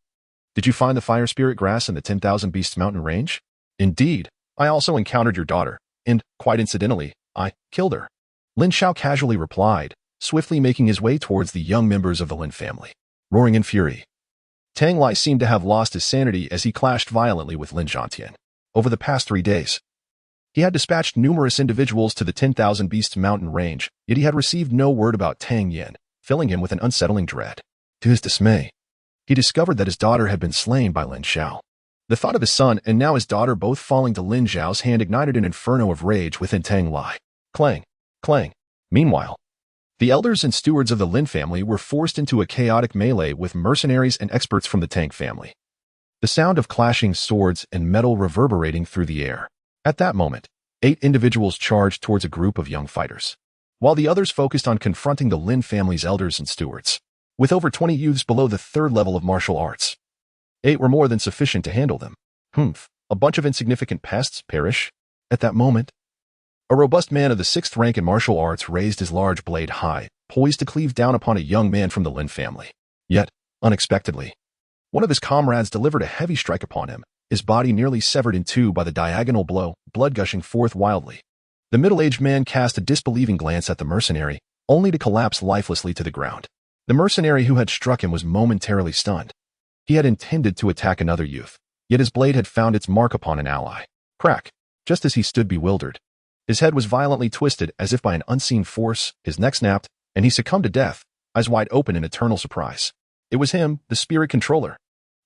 did you find the fire spirit grass in the 10,000 Beasts mountain range? Indeed, I also encountered your daughter, and, quite incidentally, I killed her. Lin Xiao casually replied, swiftly making his way towards the young members of the Lin family. Roaring in fury, Tang Lai seemed to have lost his sanity as he clashed violently with Lin Xiao. Over the past 3 days, he had dispatched numerous individuals to the 10,000 Beasts mountain range, yet he had received no word about Tang Yin, filling him with an unsettling dread. To his dismay, he discovered that his daughter had been slain by Lin Xiao. The thought of his son and now his daughter both falling to Lin Xiao's hand ignited an inferno of rage within Tang Lai. Clang, clang. Meanwhile, the elders and stewards of the Lin family were forced into a chaotic melee with mercenaries and experts from the Tang family. The sound of clashing swords and metal reverberating through the air. At that moment, 8 individuals charged towards a group of young fighters, while the others focused on confronting the Lin family's elders and stewards. With over 20 youths below the 3rd level of martial arts, 8 were more than sufficient to handle them. A bunch of insignificant pests, perish. At that moment, a robust man of the 6th rank in martial arts raised his large blade high, poised to cleave down upon a young man from the Lin family. Yet, unexpectedly, one of his comrades delivered a heavy strike upon him, his body nearly severed in 2 by the diagonal blow, blood gushing forth wildly. The middle-aged man cast a disbelieving glance at the mercenary, only to collapse lifelessly to the ground. The mercenary who had struck him was momentarily stunned. He had intended to attack another youth, yet his blade had found its mark upon an ally. Crack! Just as he stood bewildered. His head was violently twisted as if by an unseen force, his neck snapped, and he succumbed to death, eyes wide open in eternal surprise. It was him, the spirit controller.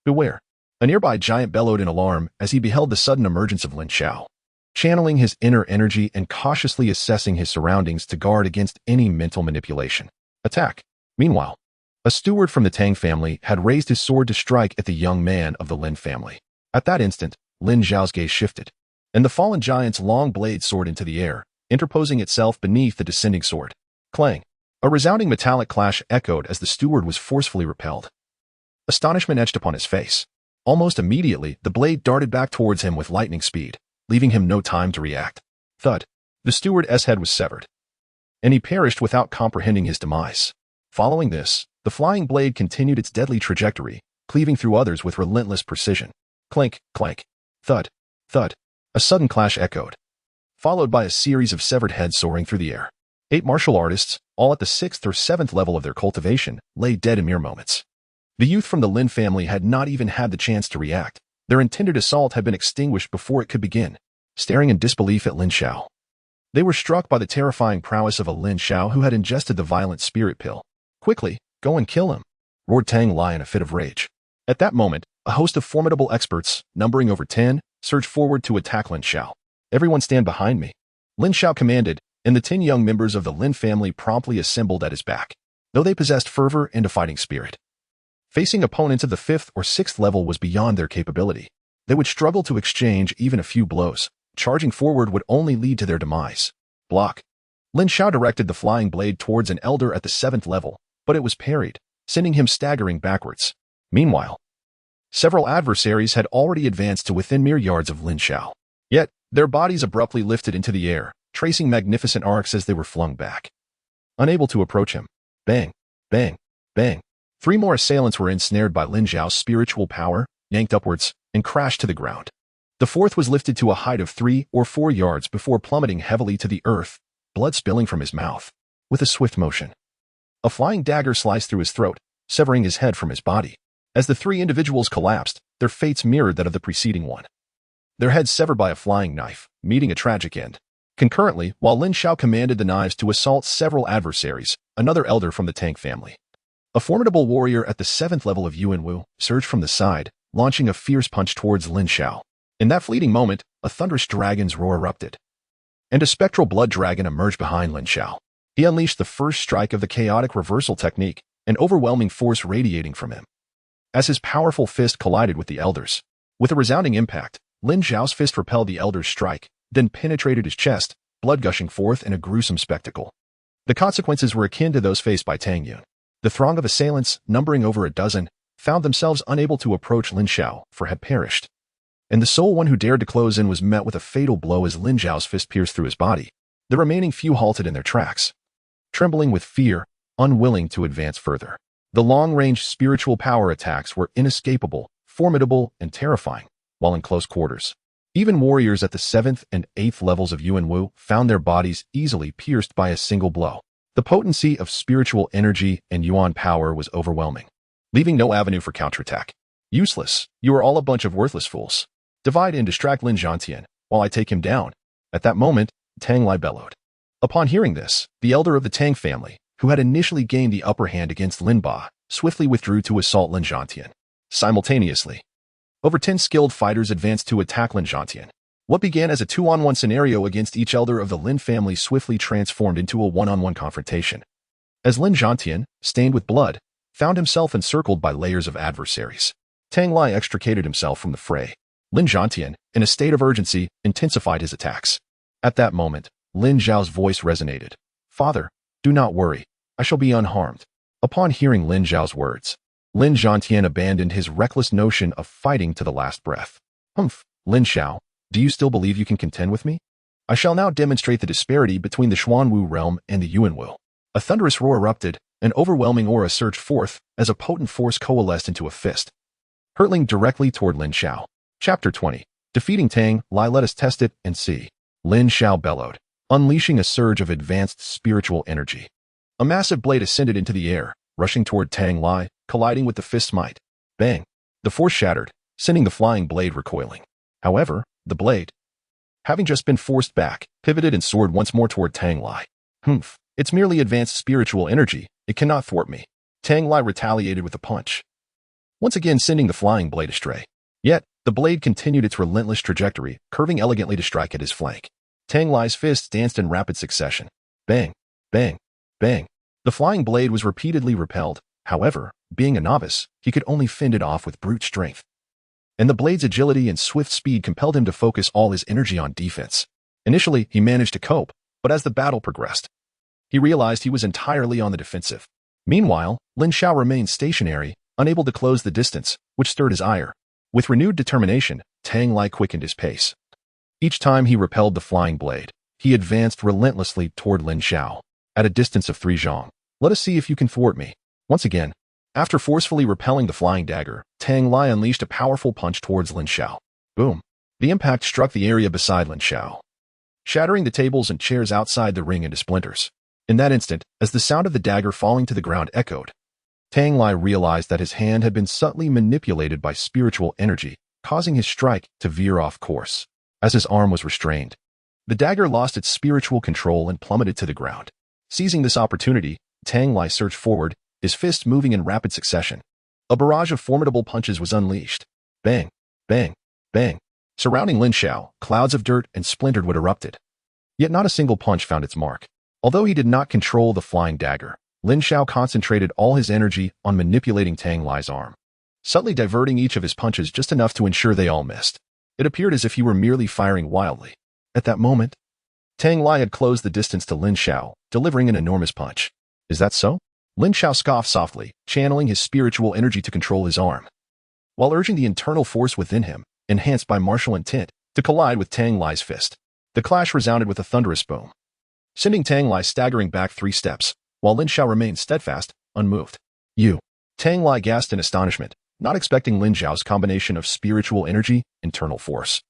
Beware! A nearby giant bellowed in alarm as he beheld the sudden emergence of Lin Xiao. Channeling his inner energy and cautiously assessing his surroundings to guard against any mental manipulation. Attack! Meanwhile, a steward from the Tang family had raised his sword to strike at the young man of the Lin family. At that instant, Lin Xiao's gaze shifted, and the fallen giant's long blade soared into the air, interposing itself beneath the descending sword. Clang! A resounding metallic clash echoed as the steward was forcefully repelled. Astonishment etched upon his face. Almost immediately, the blade darted back towards him with lightning speed, leaving him no time to react. Thud! The steward's head was severed, and he perished without comprehending his demise. Following this, the flying blade continued its deadly trajectory, cleaving through others with relentless precision. Clink, clank, thud, thud. A sudden clash echoed, followed by a series of severed heads soaring through the air. 8 martial artists, all at the 6th or 7th level of their cultivation, lay dead in mere moments. The youth from the Lin family had not even had the chance to react. Their intended assault had been extinguished before it could begin. Staring in disbelief at Lin Xiao, they were struck by the terrifying prowess of a Lin Xiao who had ingested the violent spirit pill. Quickly, go and kill him, roared Tang Lai in a fit of rage. At that moment, a host of formidable experts, numbering over 10, surged forward to attack Lin Xiao. Everyone stand behind me, Lin Xiao commanded, and the 10 young members of the Lin family promptly assembled at his back. Though they possessed fervor and a fighting spirit, facing opponents of the 5th or 6th level was beyond their capability. They would struggle to exchange even a few blows. Charging forward would only lead to their demise. Block! Lin Xiao directed the flying blade towards an elder at the 7th level, but it was parried, sending him staggering backwards. Meanwhile, several adversaries had already advanced to within mere yards of Lin Xiao. Yet, their bodies abruptly lifted into the air, tracing magnificent arcs as they were flung back. Unable to approach him. Bang! Bang! Bang! 3 more assailants were ensnared by Lin Xiao's spiritual power, yanked upwards, and crashed to the ground. The 4th was lifted to a height of 3 or 4 yards before plummeting heavily to the earth, blood spilling from his mouth. With a swift motion, a flying dagger sliced through his throat, severing his head from his body. As the 3 individuals collapsed, their fates mirrored that of the preceding one. Their heads severed by a flying knife, meeting a tragic end. Concurrently, while Lin Xiao commanded the knives to assault several adversaries, another elder from the Tang family, a formidable warrior at the 7th level of Yuanwu, surged from the side, launching a fierce punch towards Lin Xiao. In that fleeting moment, a thunderous dragon's roar erupted, and a spectral blood dragon emerged behind Lin Xiao. He unleashed the first strike of the chaotic reversal technique, an overwhelming force radiating from him. As his powerful fist collided with the elder's, with a resounding impact, Lin Xiao's fist repelled the elder's strike, then penetrated his chest, blood gushing forth in a gruesome spectacle. The consequences were akin to those faced by Tang Yun. The throng of assailants, numbering over a dozen, found themselves unable to approach Lin Xiao, for had perished. And the sole one who dared to close in was met with a fatal blow as Lin Xiao's fist pierced through his body. The remaining few halted in their tracks, trembling with fear, unwilling to advance further. The long-range spiritual power attacks were inescapable, formidable, and terrifying, while in close quarters. Even warriors at the 7th and 8th levels of Yuanwu found their bodies easily pierced by a single blow. The potency of spiritual energy and Yuan power was overwhelming, leaving no avenue for counterattack. Useless, you are all a bunch of worthless fools. Divide and distract Lin Xiao while I take him down. At that moment, Tang Lai bellowed. Upon hearing this, the elder of the Tang family, who had initially gained the upper hand against Lin Ba, swiftly withdrew to assault Lin Xiao. Simultaneously, over 10 skilled fighters advanced to attack Lin Xiao. What began as a 2-on-1 scenario against each elder of the Lin family swiftly transformed into a 1-on-1 confrontation. As Lin Xiao, stained with blood, found himself encircled by layers of adversaries, Tang Lai extricated himself from the fray. Lin Xiao, in a state of urgency, intensified his attacks. At that moment, Lin Xiao's voice resonated. Father, do not worry. I shall be unharmed. Upon hearing Lin Xiao's words, Lin Xiao abandoned his reckless notion of fighting to the last breath. Humph, Lin Xiao, do you still believe you can contend with me? I shall now demonstrate the disparity between the Xuanwu realm and the Yuanwu. A thunderous roar erupted, an overwhelming aura surged forth as a potent force coalesced into a fist, hurtling directly toward Lin Xiao. Chapter 20. Defeating Tang Lai. Let us test it and see. Lin Xiao bellowed, unleashing a surge of advanced spiritual energy. A massive blade ascended into the air, rushing toward Tang Lai, colliding with the fist's might. Bang! The force shattered, sending the flying blade recoiling. However, the blade, having just been forced back, pivoted and soared once more toward Tang Lai. Humph! It's merely advanced spiritual energy. It cannot thwart me. Tang Lai retaliated with a punch, once again sending the flying blade astray. Yet, the blade continued its relentless trajectory, curving elegantly to strike at his flank. Tang Lai's fists danced in rapid succession. Bang! Bang! Bang! The flying blade was repeatedly repelled. However, being a novice, he could only fend it off with brute strength. And the blade's agility and swift speed compelled him to focus all his energy on defense. Initially, he managed to cope, but as the battle progressed, he realized he was entirely on the defensive. Meanwhile, Lin Xiao remained stationary, unable to close the distance, which stirred his ire. With renewed determination, Tang Lai quickened his pace. Each time he repelled the flying blade, he advanced relentlessly toward Lin Xiao. At a distance of 3 zhong. Let us see if you can thwart me. Once again, after forcefully repelling the flying dagger, Tang Lai unleashed a powerful punch towards Lin Xiao. Boom! The impact struck the area beside Lin Xiao, shattering the tables and chairs outside the ring into splinters. In that instant, as the sound of the dagger falling to the ground echoed, Tang Lai realized that his hand had been subtly manipulated by spiritual energy, causing his strike to veer off course. As his arm was restrained, the dagger lost its spiritual control and plummeted to the ground. Seizing this opportunity, Tang Lai surged forward, his fists moving in rapid succession. A barrage of formidable punches was unleashed. Bang! Bang! Bang! Surrounding Lin Xiao, clouds of dirt and splintered wood erupted. Yet not a single punch found its mark. Although he did not control the flying dagger, Lin Xiao concentrated all his energy on manipulating Tang Lai's arm, subtly diverting each of his punches just enough to ensure they all missed. It appeared as if he were merely firing wildly. At that moment, Tang Lai had closed the distance to Lin Xiao, delivering an enormous punch. Is that so? Lin Xiao scoffed softly, channeling his spiritual energy to control his arm, while urging the internal force within him, enhanced by martial intent, to collide with Tang Lai's fist. The clash resounded with a thunderous boom, sending Tang Lai staggering back 3 steps, while Lin Xiao remained steadfast, unmoved. You! Tang Lai gasped in astonishment, not expecting Lin Xiao's combination of spiritual energy, internal force,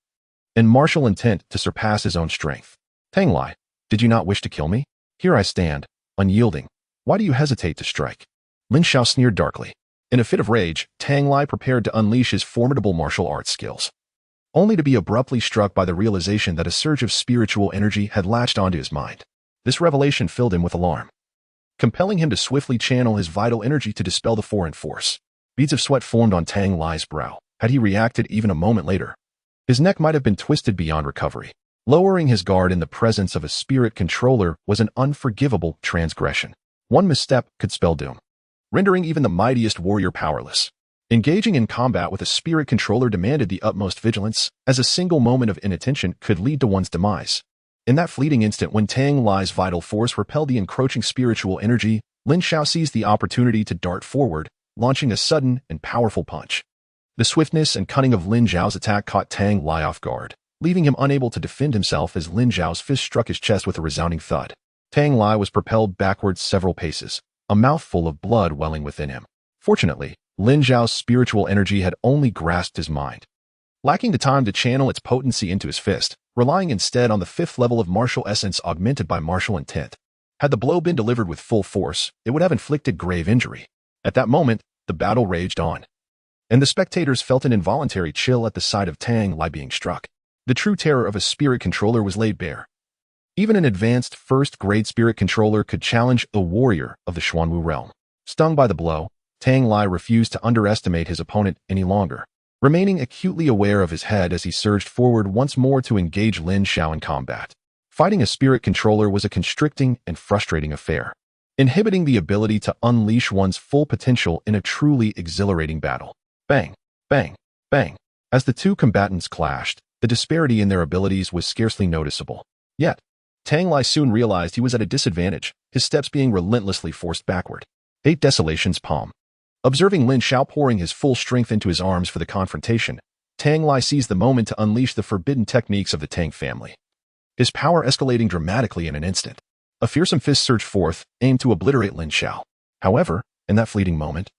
and martial intent to surpass his own strength. Tang Lai, did you not wish to kill me? Here I stand, unyielding. Why do you hesitate to strike? Lin Xiao sneered darkly. In a fit of rage, Tang Lai prepared to unleash his formidable martial arts skills, only to be abruptly struck by the realization that a surge of spiritual energy had latched onto his mind. This revelation filled him with alarm, compelling him to swiftly channel his vital energy to dispel the foreign force. Beads of sweat formed on Tang Lai's brow. Had he reacted even a moment later, his neck might have been twisted beyond recovery. Lowering his guard in the presence of a spirit controller was an unforgivable transgression. One misstep could spell doom, rendering even the mightiest warrior powerless. Engaging in combat with a spirit controller demanded the utmost vigilance, as a single moment of inattention could lead to one's demise. In that fleeting instant when Tang Lai's vital force repelled the encroaching spiritual energy, Lin Xiao seized the opportunity to dart forward, launching a sudden and powerful punch. The swiftness and cunning of Lin Xiao's attack caught Tang Lai off guard, leaving him unable to defend himself as Lin Xiao's fist struck his chest with a resounding thud. Tang Lai was propelled backwards several paces, a mouthful of blood welling within him. Fortunately, Lin Xiao's spiritual energy had only grasped his mind, lacking the time to channel its potency into his fist, relying instead on the 5th level of martial essence augmented by martial intent. Had the blow been delivered with full force, it would have inflicted grave injury. At that moment, the battle raged on, and the spectators felt an involuntary chill at the sight of Tang Lai being struck. The true terror of a spirit controller was laid bare. Even an advanced first-grade spirit controller could challenge a warrior of the Xuanwu realm. Stung by the blow, Tang Lai refused to underestimate his opponent any longer, remaining acutely aware of his head as he surged forward once more to engage Lin Xiao in combat. Fighting a spirit controller was a constricting and frustrating affair, inhibiting the ability to unleash one's full potential in a truly exhilarating battle. Bang! Bang! Bang! As the two combatants clashed, the disparity in their abilities was scarcely noticeable. Yet, Tang Lai soon realized he was at a disadvantage, his steps being relentlessly forced backward. 8 Desolation's palm. Observing Lin Xiao pouring his full strength into his arms for the confrontation, Tang Lai seized the moment to unleash the forbidden techniques of the Tang family, his power escalating dramatically in an instant. A fearsome fist surged forth, aimed to obliterate Lin Xiao. However, in that fleeting moment,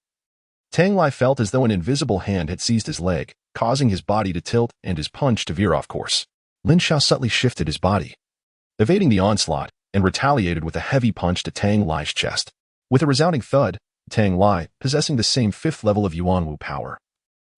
Tang Lai felt as though an invisible hand had seized his leg, causing his body to tilt and his punch to veer off course. Lin Xiao subtly shifted his body, evading the onslaught, and retaliated with a heavy punch to Tang Lai's chest. With a resounding thud, Tang Lai, possessing the same 5th level of Yuan Wu power,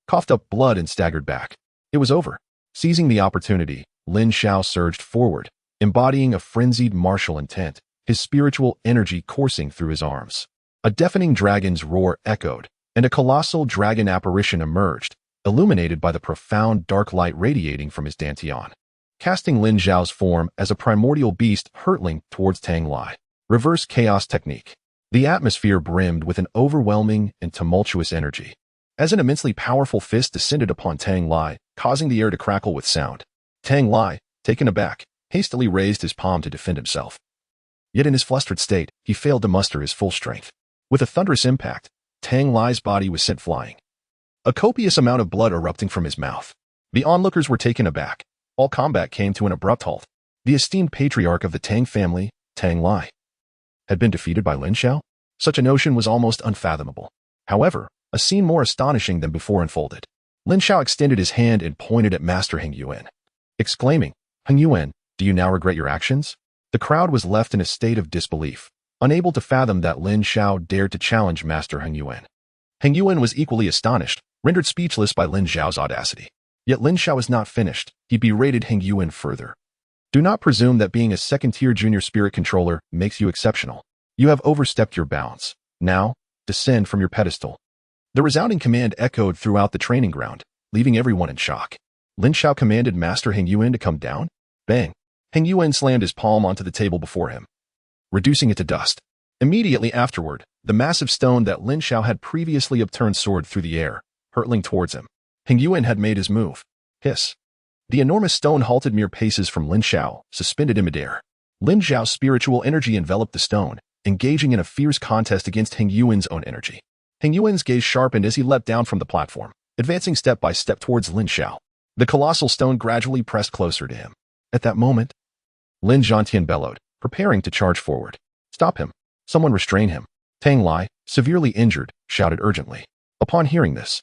coughed up blood and staggered back. It was over. Seizing the opportunity, Lin Xiao surged forward, embodying a frenzied martial intent, his spiritual energy coursing through his arms. A deafening dragon's roar echoed, and a colossal dragon apparition emerged, illuminated by the profound dark light radiating from his dantian, casting Lin Xiao's form as a primordial beast hurtling towards Tang Lai. Reverse chaos technique. The atmosphere brimmed with an overwhelming and tumultuous energy, as an immensely powerful fist descended upon Tang Lai, causing the air to crackle with sound. Tang Lai, taken aback, hastily raised his palm to defend himself. Yet in his flustered state, he failed to muster his full strength. With a thunderous impact, Tang Lai's body was sent flying, a copious amount of blood erupting from his mouth. The onlookers were taken aback. All combat came to an abrupt halt. The esteemed patriarch of the Tang family, Tang Lai, had been defeated by Lin Xiao? Such a notion was almost unfathomable. However, a scene more astonishing than before unfolded. Lin Xiao extended his hand and pointed at Master Heng Yuan, exclaiming, "Heng Yuan, do you now regret your actions?" The crowd was left in a state of disbelief, unable to fathom that Lin Xiao dared to challenge Master Heng Yuan. Heng Yuan was equally astonished, rendered speechless by Lin Xiao's audacity. Yet Lin Xiao was not finished. He berated Heng Yuan further. "Do not presume that being a second-tier junior spirit controller makes you exceptional. You have overstepped your bounds. Now, descend from your pedestal." The resounding command echoed throughout the training ground, leaving everyone in shock. Lin Xiao commanded Master Heng Yuan to come down. Bang! Heng Yuan slammed his palm onto the table before him, reducing it to dust. Immediately afterward, the massive stone that Lin Xiao had previously upturned soared through the air, hurtling towards him. Heng Yuan had made his move. Hiss! The enormous stone halted mere paces from Lin Xiao, suspended in midair. Lin Xiao's spiritual energy enveloped the stone, engaging in a fierce contest against Heng Yuan's own energy. Heng Yuan's gaze sharpened as he leapt down from the platform, advancing step by step towards Lin Xiao. The colossal stone gradually pressed closer to him. At that moment, Lin Zhantian bellowed, preparing to charge forward. "Stop him! Someone restrain him!" Tang Lai, severely injured, shouted urgently. Upon hearing this,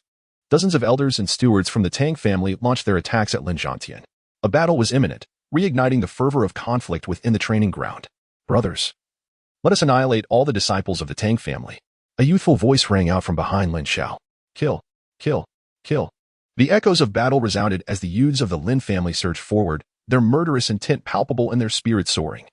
dozens of elders and stewards from the Tang family launched their attacks at Lin Zhantian. A battle was imminent, reigniting the fervor of conflict within the training ground. "Brothers, let us annihilate all the disciples of the Tang family." A youthful voice rang out from behind Lin Xiao. "Kill! Kill! Kill!" The echoes of battle resounded as the youths of the Lin family surged forward, their murderous intent palpable in their spirits soaring,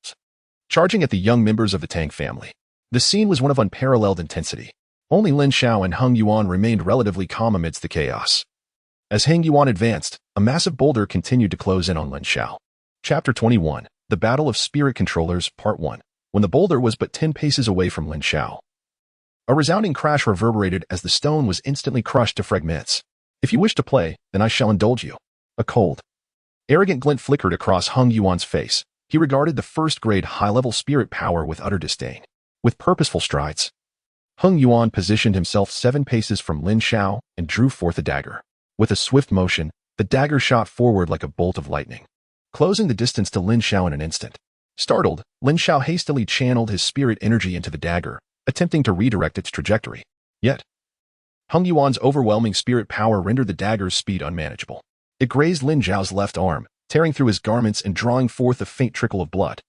charging at the young members of the Tang family. The scene was one of unparalleled intensity. Only Lin Xiao and Heng Yuan remained relatively calm amidst the chaos. As Heng Yuan advanced, a massive boulder continued to close in on Lin Xiao. Chapter 21, The Battle of Spirit Controllers, Part 1. When the boulder was but 10 paces away from Lin Xiao, a resounding crash reverberated as the stone was instantly crushed to fragments. "If you wish to play, then I shall indulge you." A cold, arrogant glint flickered across Heng Yuan's face. He regarded the first-grade high-level spirit power with utter disdain. With purposeful strides, Heng Yuan positioned himself 7 paces from Lin Xiao and drew forth a dagger. With a swift motion, the dagger shot forward like a bolt of lightning, closing the distance to Lin Xiao in an instant. Startled, Lin Xiao hastily channeled his spirit energy into the dagger, attempting to redirect its trajectory. Yet, Heng Yuan's overwhelming spirit power rendered the dagger's speed unmanageable. It grazed Lin Xiao's left arm, tearing through his garments and drawing forth a faint trickle of blood.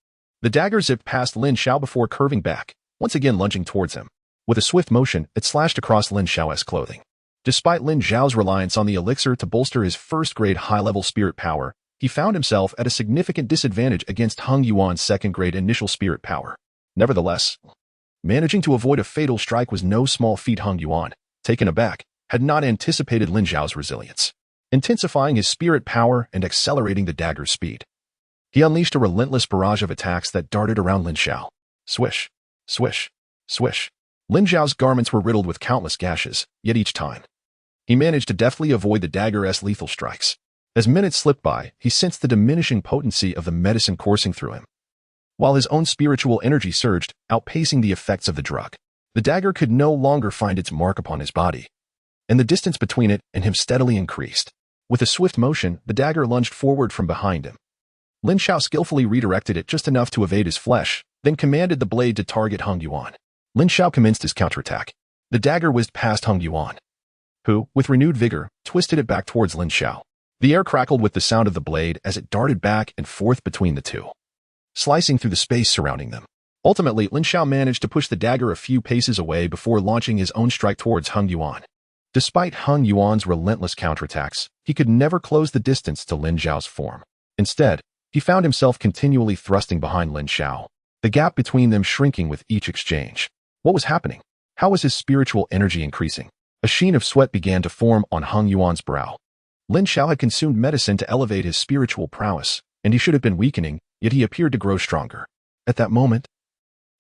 The dagger zipped past Lin Xiao before curving back, once again lunging towards him. With a swift motion, it slashed across Lin Xiao's clothing. Despite Lin Xiao's reliance on the elixir to bolster his first-grade high-level spirit power, he found himself at a significant disadvantage against Heng Yuan's second-grade initial spirit power. Nevertheless, managing to avoid a fatal strike was no small feat. Heng Yuan, taken aback, had not anticipated Lin Xiao's resilience. Intensifying his spirit power and accelerating the dagger's speed, he unleashed a relentless barrage of attacks that darted around Lin Xiao. Swish, swish, swish. Lin Xiao's garments were riddled with countless gashes, yet each time, he managed to deftly avoid the dagger's lethal strikes. As minutes slipped by, he sensed the diminishing potency of the medicine coursing through him, while his own spiritual energy surged, outpacing the effects of the drug. The dagger could no longer find its mark upon his body, and the distance between it and him steadily increased. With a swift motion, the dagger lunged forward from behind him. Lin Xiao skillfully redirected it just enough to evade his flesh, then commanded the blade to target Heng Yuan. Lin Xiao commenced his counterattack. The dagger whizzed past Heng Yuan, who, with renewed vigor, twisted it back towards Lin Xiao. The air crackled with the sound of the blade as it darted back and forth between the two, slicing through the space surrounding them. Ultimately, Lin Xiao managed to push the dagger a few paces away before launching his own strike towards Hung Yuan. Despite Hung Yuan's relentless counterattacks, he could never close the distance to Lin Xiao's form. Instead, he found himself continually thrusting behind Lin Xiao, the gap between them shrinking with each exchange. What was happening? How was his spiritual energy increasing? A sheen of sweat began to form on Hung Yuan's brow. Lin Xiao had consumed medicine to elevate his spiritual prowess, and he should have been weakening, yet he appeared to grow stronger. At that moment,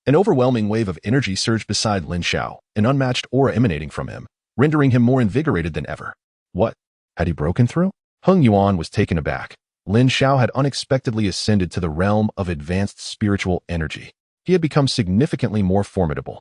an overwhelming wave of energy surged beside Lin Xiao, an unmatched aura emanating from him, rendering him more invigorated than ever. What? Had he broken through? Hung Yuan was taken aback. Lin Xiao had unexpectedly ascended to the realm of advanced spiritual energy. He had become significantly more formidable.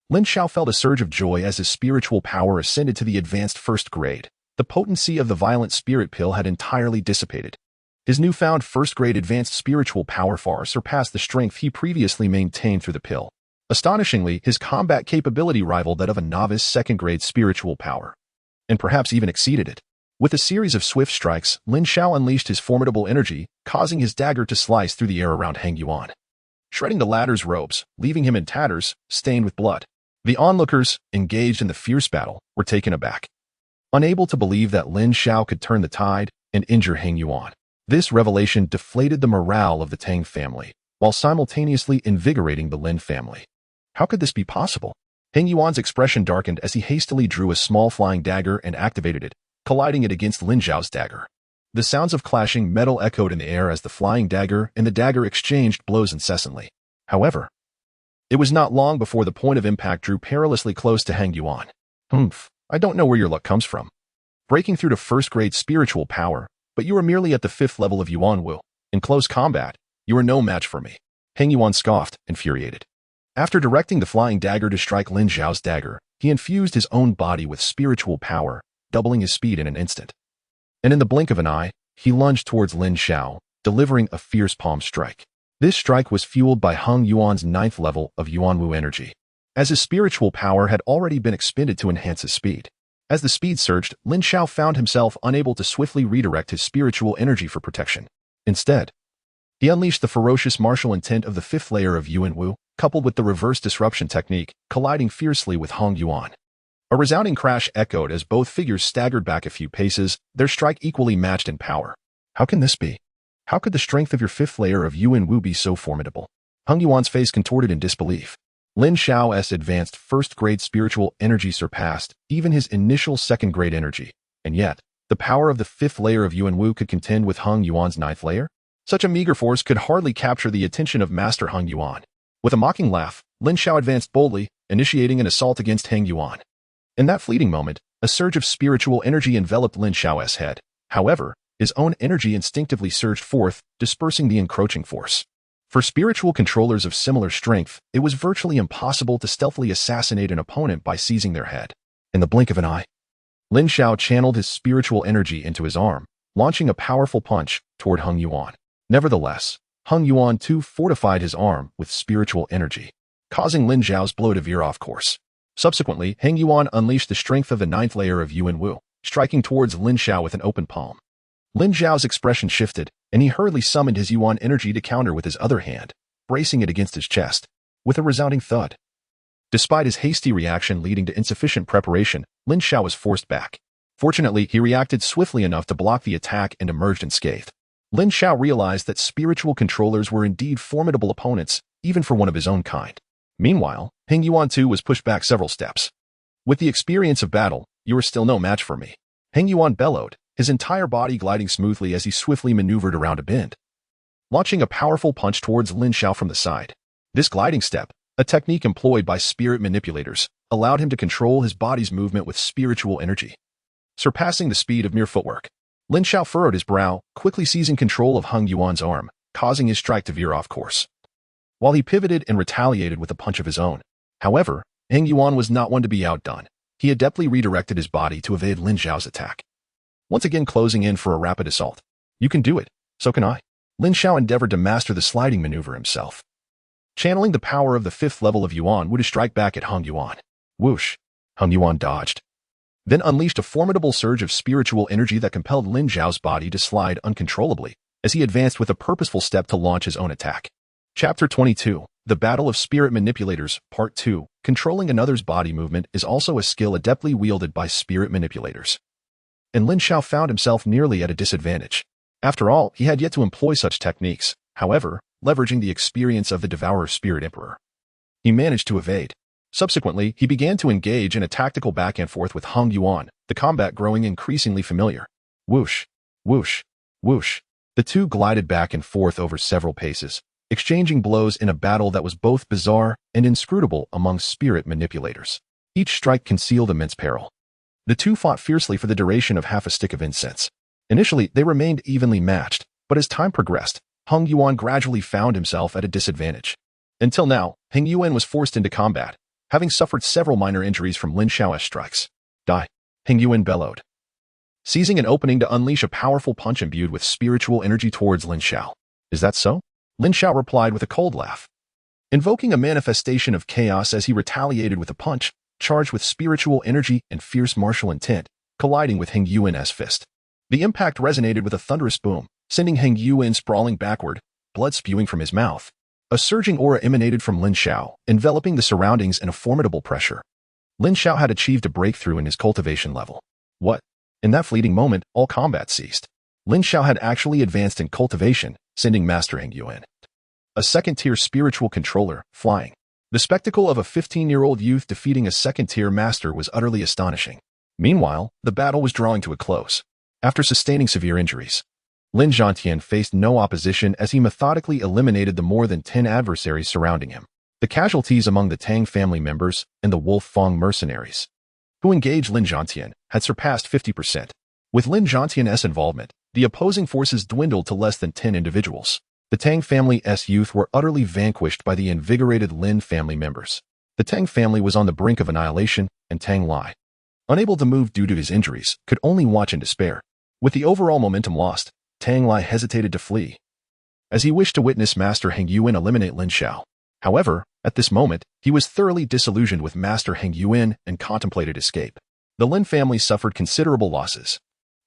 Lin Xiao felt a surge of joy as his spiritual power ascended to the advanced first grade. The potency of the violent spirit pill had entirely dissipated. His newfound first-grade advanced spiritual power far surpassed the strength he previously maintained through the pill. Astonishingly, his combat capability rivaled that of a novice second-grade spiritual power, and perhaps even exceeded it. With a series of swift strikes, Lin Xiao unleashed his formidable energy, causing his dagger to slice through the air around Hung Yuan, shredding the latter's robes, leaving him in tatters, stained with blood. The onlookers, engaged in the fierce battle, were taken aback, unable to believe that Lin Xiao could turn the tide and injure Hung Yuan. This revelation deflated the morale of the Tang family, while simultaneously invigorating the Lin family. How could this be possible? Hung Yuan's expression darkened as he hastily drew a small flying dagger and activated it, colliding it against Lin Xiao's dagger. The sounds of clashing metal echoed in the air as the flying dagger and the dagger exchanged blows incessantly. However, it was not long before the point of impact drew perilously close to Hung Yuan. I don't know where your luck comes from. Breaking through to first-grade spiritual power, but you are merely at the 5th level of Yuan Wu. In close combat, you are no match for me. Hung Yuan scoffed, infuriated. After directing the flying dagger to strike Lin Xiao's dagger, he infused his own body with spiritual power, doubling his speed in an instant. And in the blink of an eye, he lunged towards Lin Xiao, delivering a fierce palm strike. This strike was fueled by Hung Yuan's 9th level of Yuan Wu energy, as his spiritual power had already been expended to enhance his speed. As the speed surged, Lin Xiao found himself unable to swiftly redirect his spiritual energy for protection. Instead, he unleashed the ferocious martial intent of the 5th layer of Yuan Wu, coupled with the reverse disruption technique, colliding fiercely with Hung Yuan. A resounding crash echoed as both figures staggered back a few paces, their strike equally matched in power. How can this be? How could the strength of your 5th layer of Yuan Wu be so formidable? Hung Yuan's face contorted in disbelief. Lin Xiao's advanced first-grade spiritual energy surpassed even his initial second-grade energy, and yet, the power of the 5th layer of Yuan Wu could contend with Hung Yuan's 9th layer? Such a meager force could hardly capture the attention of Master Hung Yuan. With a mocking laugh, Lin Xiao advanced boldly, initiating an assault against Hung Yuan. In that fleeting moment, a surge of spiritual energy enveloped Lin Xiao's head. However, his own energy instinctively surged forth, dispersing the encroaching force. For spiritual controllers of similar strength, it was virtually impossible to stealthily assassinate an opponent by seizing their head. In the blink of an eye, Lin Xiao channeled his spiritual energy into his arm, launching a powerful punch toward Hung Yuan. Nevertheless, Hung Yuan too fortified his arm with spiritual energy, causing Lin Xiao's blow to veer off course. Subsequently, Hung Yuan unleashed the strength of the 9th layer of Yuan Wu, striking towards Lin Xiao with an open palm. Lin Xiao's expression shifted, and he hurriedly summoned his Yuan energy to counter with his other hand, bracing it against his chest. With a resounding thud. Despite his hasty reaction leading to insufficient preparation, Lin Xiao was forced back. Fortunately, he reacted swiftly enough to block the attack and emerged unscathed. Lin Xiao realized that spiritual controllers were indeed formidable opponents, even for one of his own kind. Meanwhile, Hung Yuan too was pushed back several steps. With the experience of battle, you are still no match for me. Hung Yuan bellowed, his entire body gliding smoothly as he swiftly maneuvered around a bend, launching a powerful punch towards Lin Xiao from the side. This gliding step, a technique employed by spirit manipulators, allowed him to control his body's movement with spiritual energy, surpassing the speed of mere footwork. Lin Xiao furrowed his brow, quickly seizing control of Hung Yuan's arm, causing his strike to veer off course, while he pivoted and retaliated with a punch of his own. However, Hung Yuan was not one to be outdone. He adeptly redirected his body to evade Lin Xiao's attack, once again closing in for a rapid assault. You can do it, so can I. Lin Xiao endeavored to master the sliding maneuver himself, channeling the power of the 5th level of Yuan Wu to strike back at Hung Yuan. Whoosh! Hung Yuan dodged, then unleashed a formidable surge of spiritual energy that compelled Lin Xiao's body to slide uncontrollably as he advanced with a purposeful step to launch his own attack. Chapter 22. The Battle of Spirit Manipulators, Part 2. Controlling another's body movement is also a skill adeptly wielded by spirit manipulators. And Lin Xiao found himself nearly at a disadvantage. After all, he had yet to employ such techniques, however, leveraging the experience of the Devourer Spirit Emperor. He managed to evade. Subsequently, he began to engage in a tactical back and forth with Heng Yuan, the combat growing increasingly familiar. Whoosh, whoosh, whoosh. The two glided back and forth over several paces, exchanging blows in a battle that was both bizarre and inscrutable among spirit manipulators. Each strike concealed immense peril. The two fought fiercely for the duration of half a stick of incense. Initially, they remained evenly matched, but as time progressed, Heng Yuan gradually found himself at a disadvantage. Until now, Heng Yuan was forced into combat, having suffered several minor injuries from Lin Xiao's strikes. Die! Heng Yuan bellowed, seizing an opening to unleash a powerful punch imbued with spiritual energy towards Lin Xiao. Is that so? Lin Xiao replied with a cold laugh, invoking a manifestation of chaos as he retaliated with a punch, charged with spiritual energy and fierce martial intent, colliding with Heng Yuan's fist. The impact resonated with a thunderous boom, sending Heng Yuan sprawling backward, blood spewing from his mouth. A surging aura emanated from Lin Xiao, enveloping the surroundings in a formidable pressure. Lin Xiao had achieved a breakthrough in his cultivation level. What? In that fleeting moment, all combat ceased. Lin Xiao had actually advanced in cultivation, sending Master Heng Yuan, a second-tier spiritual controller, flying. The spectacle of a 15-year-old youth defeating a second-tier master was utterly astonishing. Meanwhile, the battle was drawing to a close. After sustaining severe injuries, Lin Xiaotian faced no opposition as he methodically eliminated the more than 10 adversaries surrounding him. The casualties among the Tang family members and the Wolf Fang mercenaries, who engaged Lin Xiaotian, had surpassed 50%. With Lin Xiaotian's involvement, the opposing forces dwindled to less than 10 individuals. The Tang family's youth were utterly vanquished by the invigorated Lin family members. The Tang family was on the brink of annihilation, and Tang Lai, unable to move due to his injuries, could only watch in despair. With the overall momentum lost, Tang Lai hesitated to flee, as he wished to witness Master Heng Yuan eliminate Lin Xiao. However, at this moment, he was thoroughly disillusioned with Master Heng Yuan and contemplated escape. The Lin family suffered considerable losses,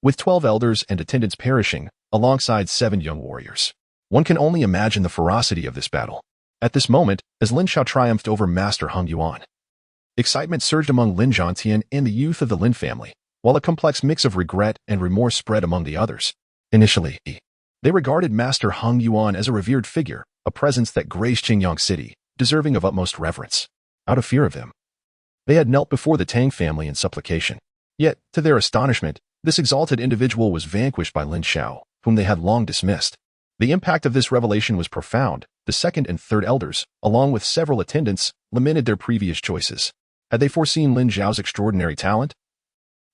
with 12 elders and attendants perishing, alongside 7 young warriors. One can only imagine the ferocity of this battle. At this moment, as Lin Xiao triumphed over Master Heng Yuan, excitement surged among Lin Xiaotian and the youth of the Lin family, while a complex mix of regret and remorse spread among the others. Initially, they regarded Master Heng Yuan as a revered figure, a presence that graced Qingyang City, deserving of utmost reverence. Out of fear of him, they had knelt before the Tang family in supplication. Yet, to their astonishment, this exalted individual was vanquished by Lin Xiao, whom they had long dismissed. The impact of this revelation was profound. The second and third elders, along with several attendants, lamented their previous choices. Had they foreseen Lin Xiao's extraordinary talent,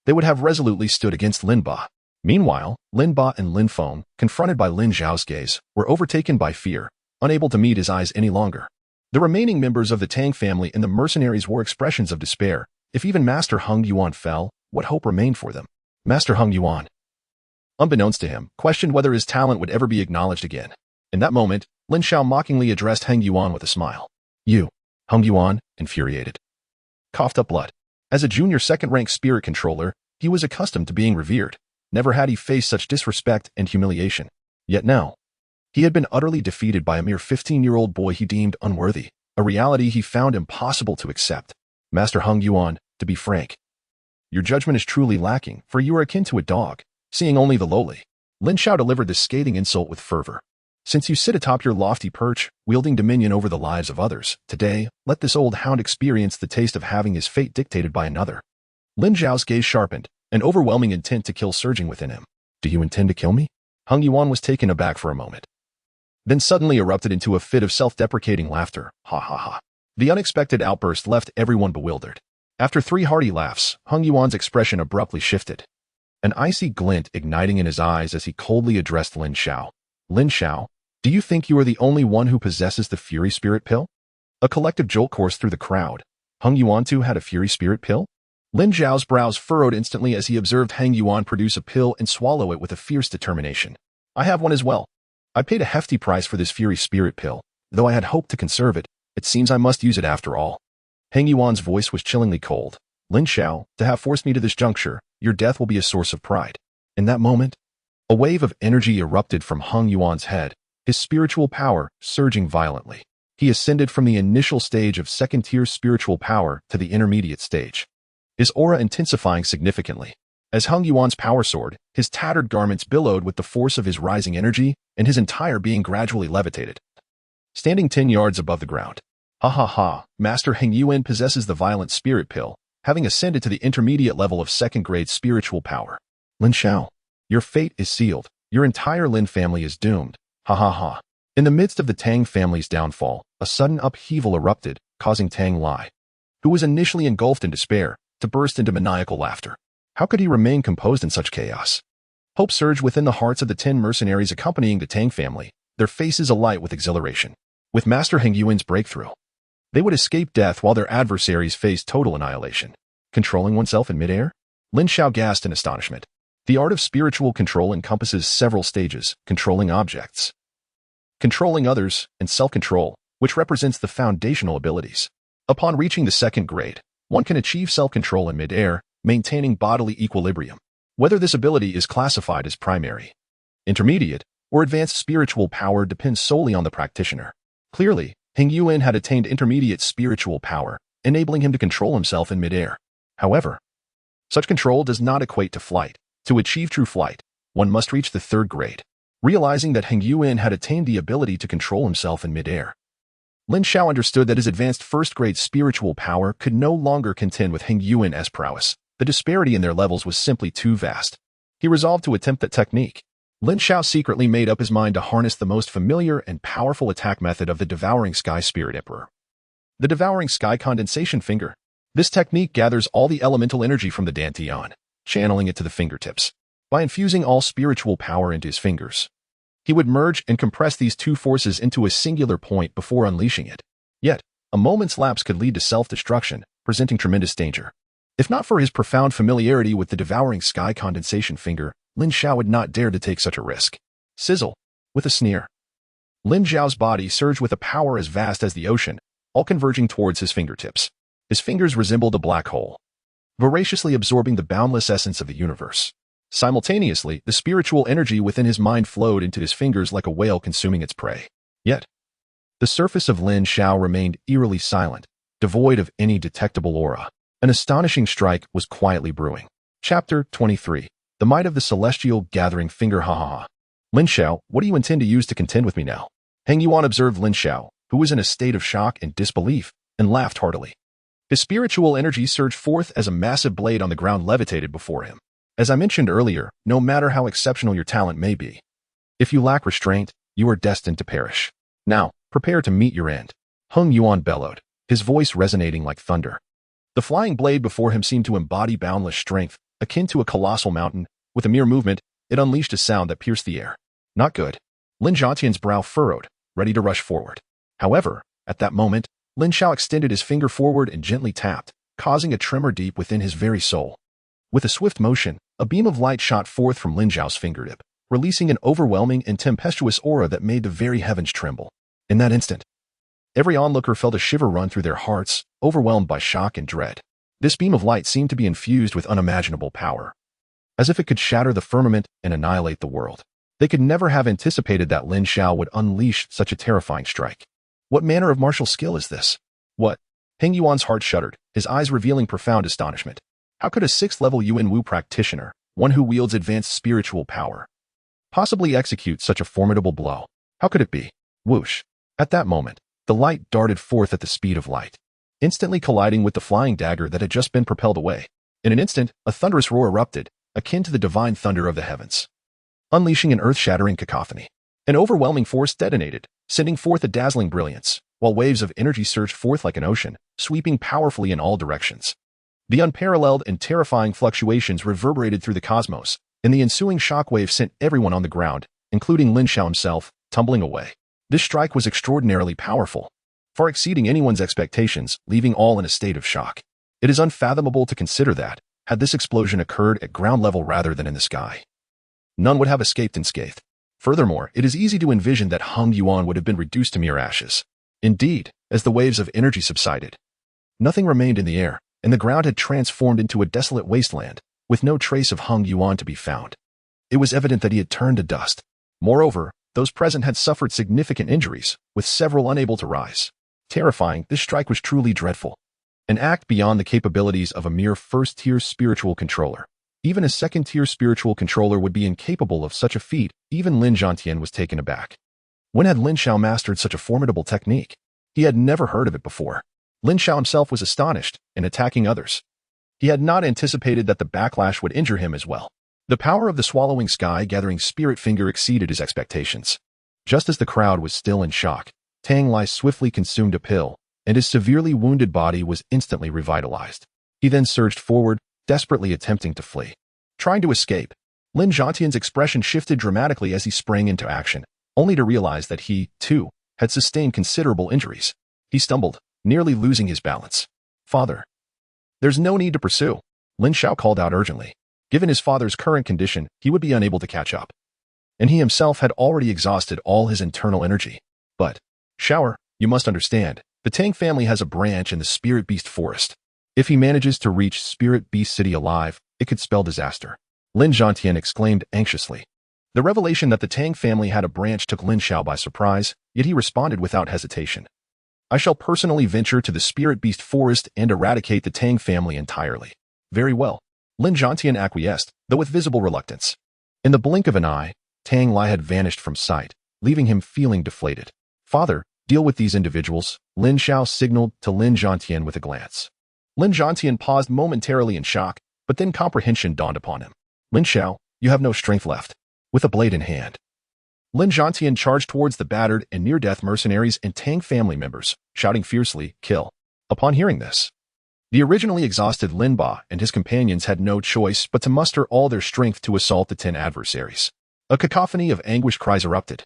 they would have resolutely stood against Lin Ba. Meanwhile, Lin Ba and Lin Feng, confronted by Lin Xiao's gaze, were overtaken by fear, unable to meet his eyes any longer. The remaining members of the Tang family and the mercenaries wore expressions of despair. If even Master Heng Yuan fell, what hope remained for them? Master Heng Yuan, unbeknownst to him, questioned whether his talent would ever be acknowledged again. In that moment, Lin Xiao mockingly addressed Heng Yuan with a smile. You, Heng Yuan, infuriated, coughed up blood. As a junior second-rank spirit controller, he was accustomed to being revered. Never had he faced such disrespect and humiliation. Yet now, he had been utterly defeated by a mere 15-year-old boy he deemed unworthy, a reality he found impossible to accept. Master Heng Yuan, to be frank, your judgment is truly lacking, for you are akin to a dog, seeing only the lowly. Lin Xiao delivered this scathing insult with fervor. Since you sit atop your lofty perch, wielding dominion over the lives of others, today, let this old hound experience the taste of having his fate dictated by another. Lin Xiao's gaze sharpened, an overwhelming intent to kill surging within him. Do you intend to kill me? Heng Yuan was taken aback for a moment, then suddenly erupted into a fit of self-deprecating laughter. Ha ha ha. The unexpected outburst left everyone bewildered. After 3 hearty laughs, Heng Yuan's expression abruptly shifted, an icy glint igniting in his eyes as he coldly addressed Lin Xiao. Lin Xiao, do you think you are the only one who possesses the Fury Spirit Pill? A collective jolt coursed through the crowd. Heng Yuan too had a Fury Spirit Pill? Lin Xiao's brows furrowed instantly as he observed Heng Yuan produce a pill and swallow it with a fierce determination. I have one as well. I paid a hefty price for this Fury Spirit Pill. Though I had hoped to conserve it, it seems I must use it after all. Heng Yuan's voice was chillingly cold. Lin Xiao, to have forced me to this juncture, your death will be a source of pride. In that moment, a wave of energy erupted from Heng Yuan's head, his spiritual power surging violently. he ascended from the initial stage of second-tier spiritual power to the intermediate stage, his aura intensifying significantly. As Hung Yuan's power soared, his tattered garments billowed with the force of his rising energy, and his entire being gradually levitated, standing 10 yards above the ground. Ha ha ha, Master Heng Yuan possesses the violent spirit pill, having ascended to the intermediate level of second-grade spiritual power. Lin Xiao, your fate is sealed. Your entire Lin family is doomed. Ha ha ha. In the midst of the Tang family's downfall, a sudden upheaval erupted, causing Tang Lai, who was initially engulfed in despair, to burst into maniacal laughter. How could he remain composed in such chaos? Hope surged within the hearts of the 10 mercenaries accompanying the Tang family, their faces alight with exhilaration. With Master Heng Yuan's breakthrough, they would escape death while their adversaries faced total annihilation. Controlling oneself in midair? Lin Xiao gasped in astonishment. The art of spiritual control encompasses several stages: controlling objects, controlling others, and self-control, which represents the foundational abilities. Upon reaching the second grade, one can achieve self-control in midair, maintaining bodily equilibrium. Whether this ability is classified as primary, intermediate, or advanced spiritual power depends solely on the practitioner. Clearly, Heng Yuan had attained intermediate spiritual power, enabling him to control himself in midair. However, such control does not equate to flight. To achieve true flight, one must reach the third grade. Realizing that Heng Yuan had attained the ability to control himself in midair, Lin Xiao understood that his advanced first-grade spiritual power could no longer contend with Heng Yuan's prowess. The disparity in their levels was simply too vast. He resolved to attempt that technique. Lin Xiao secretly made up his mind to harness the most familiar and powerful attack method of the devouring Sky Spirit Emperor, the devouring Sky Condensation Finger. This technique gathers all the elemental energy from the Dantian, channeling it to the fingertips. By infusing all spiritual power into his fingers, he would merge and compress these two forces into a singular point before unleashing it. Yet, a moment's lapse could lead to self-destruction, presenting tremendous danger. If not for his profound familiarity with the devouring Sky Condensation Finger, Lin Xiao would not dare to take such a risk. Sizzle. With a sneer, Lin Xiao's body surged with a power as vast as the ocean, all converging towards his fingertips. His fingers resembled a black hole, voraciously absorbing the boundless essence of the universe. Simultaneously, the spiritual energy within his mind flowed into his fingers like a whale consuming its prey. Yet, the surface of Lin Xiao remained eerily silent, devoid of any detectable aura. An astonishing strike was quietly brewing. Chapter 23. The Might of the Celestial Gathering Finger. Ha ha ha. Lin Xiao, what do you intend to use to contend with me now? Heng Yuan observed Lin Xiao, who was in a state of shock and disbelief, and laughed heartily. His spiritual energy surged forth as a massive blade on the ground levitated before him. As I mentioned earlier, no matter how exceptional your talent may be, if you lack restraint, you are destined to perish. Now, prepare to meet your end. Heng Yuan bellowed, his voice resonating like thunder. The flying blade before him seemed to embody boundless strength, akin to a colossal mountain. With a mere movement, it unleashed a sound that pierced the air. Not good. Lin Zhatian's brow furrowed, ready to rush forward. However, at that moment, Lin Xiao extended his finger forward and gently tapped, causing a tremor deep within his very soul. With a swift motion, a beam of light shot forth from Lin Xiao's fingertip, releasing an overwhelming and tempestuous aura that made the very heavens tremble. In that instant, every onlooker felt a shiver run through their hearts, overwhelmed by shock and dread. This beam of light seemed to be infused with unimaginable power, as if it could shatter the firmament and annihilate the world. They could never have anticipated that Lin Xiao would unleash such a terrifying strike. What manner of martial skill is this? What? Heng Yuan's heart shuddered, his eyes revealing profound astonishment. How could a 6th-level Yuan Wu practitioner, one who wields advanced spiritual power, possibly execute such a formidable blow? How could it be? Whoosh. At that moment, the light darted forth at the speed of light, instantly colliding with the flying dagger that had just been propelled away. In an instant, a thunderous roar erupted, akin to the divine thunder of the heavens, unleashing an earth-shattering cacophony. An overwhelming force detonated, sending forth a dazzling brilliance, while waves of energy surged forth like an ocean, sweeping powerfully in all directions. The unparalleled and terrifying fluctuations reverberated through the cosmos, and the ensuing shockwave sent everyone on the ground, including Lin Xiao himself, tumbling away. This strike was extraordinarily powerful, far exceeding anyone's expectations, leaving all in a state of shock. It is unfathomable to consider that, had this explosion occurred at ground level rather than in the sky, none would have escaped unscathed. Furthermore, it is easy to envision that Heng Yuan would have been reduced to mere ashes. Indeed, as the waves of energy subsided, nothing remained in the air, and the ground had transformed into a desolate wasteland, with no trace of Heng Yuan to be found. It was evident that he had turned to dust. Moreover, Those present had suffered significant injuries, with several unable to rise. Terrifying, this strike was truly dreadful. An act beyond the capabilities of a mere first-tier spiritual controller. Even a second-tier spiritual controller would be incapable of such a feat. Even Lin Xiao was taken aback. When had Lin Xiao mastered such a formidable technique? He had never heard of it before. Lin Xiao himself was astonished in attacking others. He had not anticipated that the backlash would injure him as well. The power of the swallowing sky-gathering spirit finger exceeded his expectations. Just as the crowd was still in shock, Tang Lai swiftly consumed a pill, and his severely wounded body was instantly revitalized. He then surged forward, desperately attempting to flee. Trying to escape, Lin Xiao's expression shifted dramatically as he sprang into action, only to realize that he, too, had sustained considerable injuries. He stumbled, nearly losing his balance. "Father." "There's no need to pursue," Lin Xiao called out urgently. Given his father's current condition, he would be unable to catch up. And he himself had already exhausted all his internal energy. "But, Xiao, you must understand, the Tang family has a branch in the Spirit Beast Forest. If he manages to reach Spirit Beast City alive, it could spell disaster." Lin Xiao exclaimed anxiously. The revelation that the Tang family had a branch took Lin Xiao by surprise, yet he responded without hesitation. "I shall personally venture to the Spirit Beast Forest and eradicate the Tang family entirely." "Very well." Lin Xiao acquiesced, though with visible reluctance. In the blink of an eye, Tang Lai had vanished from sight, leaving him feeling deflated. "Father, deal with these individuals," Lin Xiao signaled to Lin Xiao with a glance. Lin Xiao paused momentarily in shock, but then comprehension dawned upon him. "Lin Xiao, you have no strength left." With a blade in hand, Lin Xiao charged towards the battered and near-death mercenaries and Tang family members, shouting fiercely, "Kill." Upon hearing this, the originally exhausted Lin Ba and his companions had no choice but to muster all their strength to assault the 10 adversaries. A cacophony of anguished cries erupted.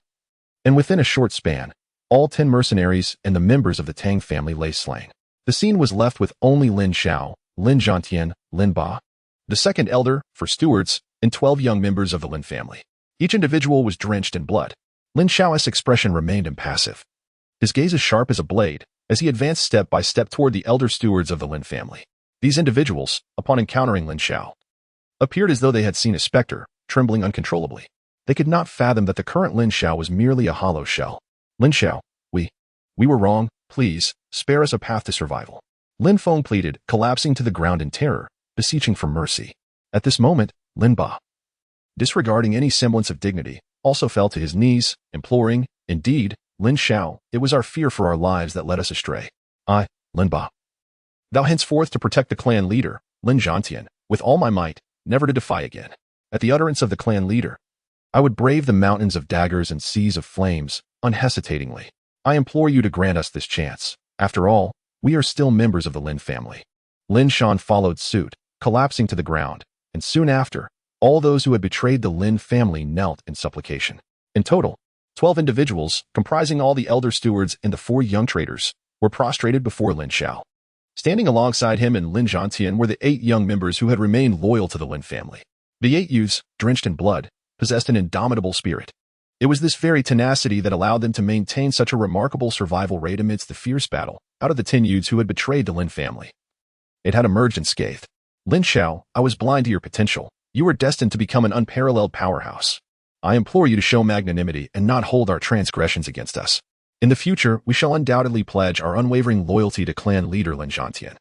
And within a short span, all 10 mercenaries and the members of the Tang family lay slain. The scene was left with only Lin Xiao, Lin Xiao, Lin Ba, the second elder, for stewards, and 12 young members of the Lin family. Each individual was drenched in blood. Lin Xiao's expression remained impassive. His gaze as sharp as a blade, as he advanced step by step toward the elder stewards of the Lin family. These individuals, upon encountering Lin Xiao, appeared as though they had seen a specter, trembling uncontrollably. They could not fathom that the current Lin Xiao was merely a hollow shell. "Lin Xiao, we were wrong. Please, spare us a path to survival." Lin Feng pleaded, collapsing to the ground in terror, beseeching for mercy. At this moment, Lin Ba, disregarding any semblance of dignity, also fell to his knees, imploring, "Indeed, Lin Xiao, it was our fear for our lives that led us astray. I, Lin Ba, vow henceforth to protect the clan leader, Lin Xiao, with all my might, never to defy again." At the utterance of the clan leader, "I would brave the mountains of daggers and seas of flames, unhesitatingly. I implore you to grant us this chance. After all, we are still members of the Lin family." Lin Shan followed suit, collapsing to the ground, and soon after, all those who had betrayed the Lin family knelt in supplication. In total, 12 individuals, comprising all the elder stewards and the 4 young traders, were prostrated before Lin Xiao. Standing alongside him and Lin Xiao were the 8 young members who had remained loyal to the Lin family. The 8 youths, drenched in blood, possessed an indomitable spirit. It was this very tenacity that allowed them to maintain such a remarkable survival rate amidst the fierce battle. Out of the 10 youths who had betrayed the Lin family, it had emerged unscathed. "Lin Xiao, I was blind to your potential. You were destined to become an unparalleled powerhouse. I implore you to show magnanimity and not hold our transgressions against us. In the future, we shall undoubtedly pledge our unwavering loyalty to clan leader Lin Xiao,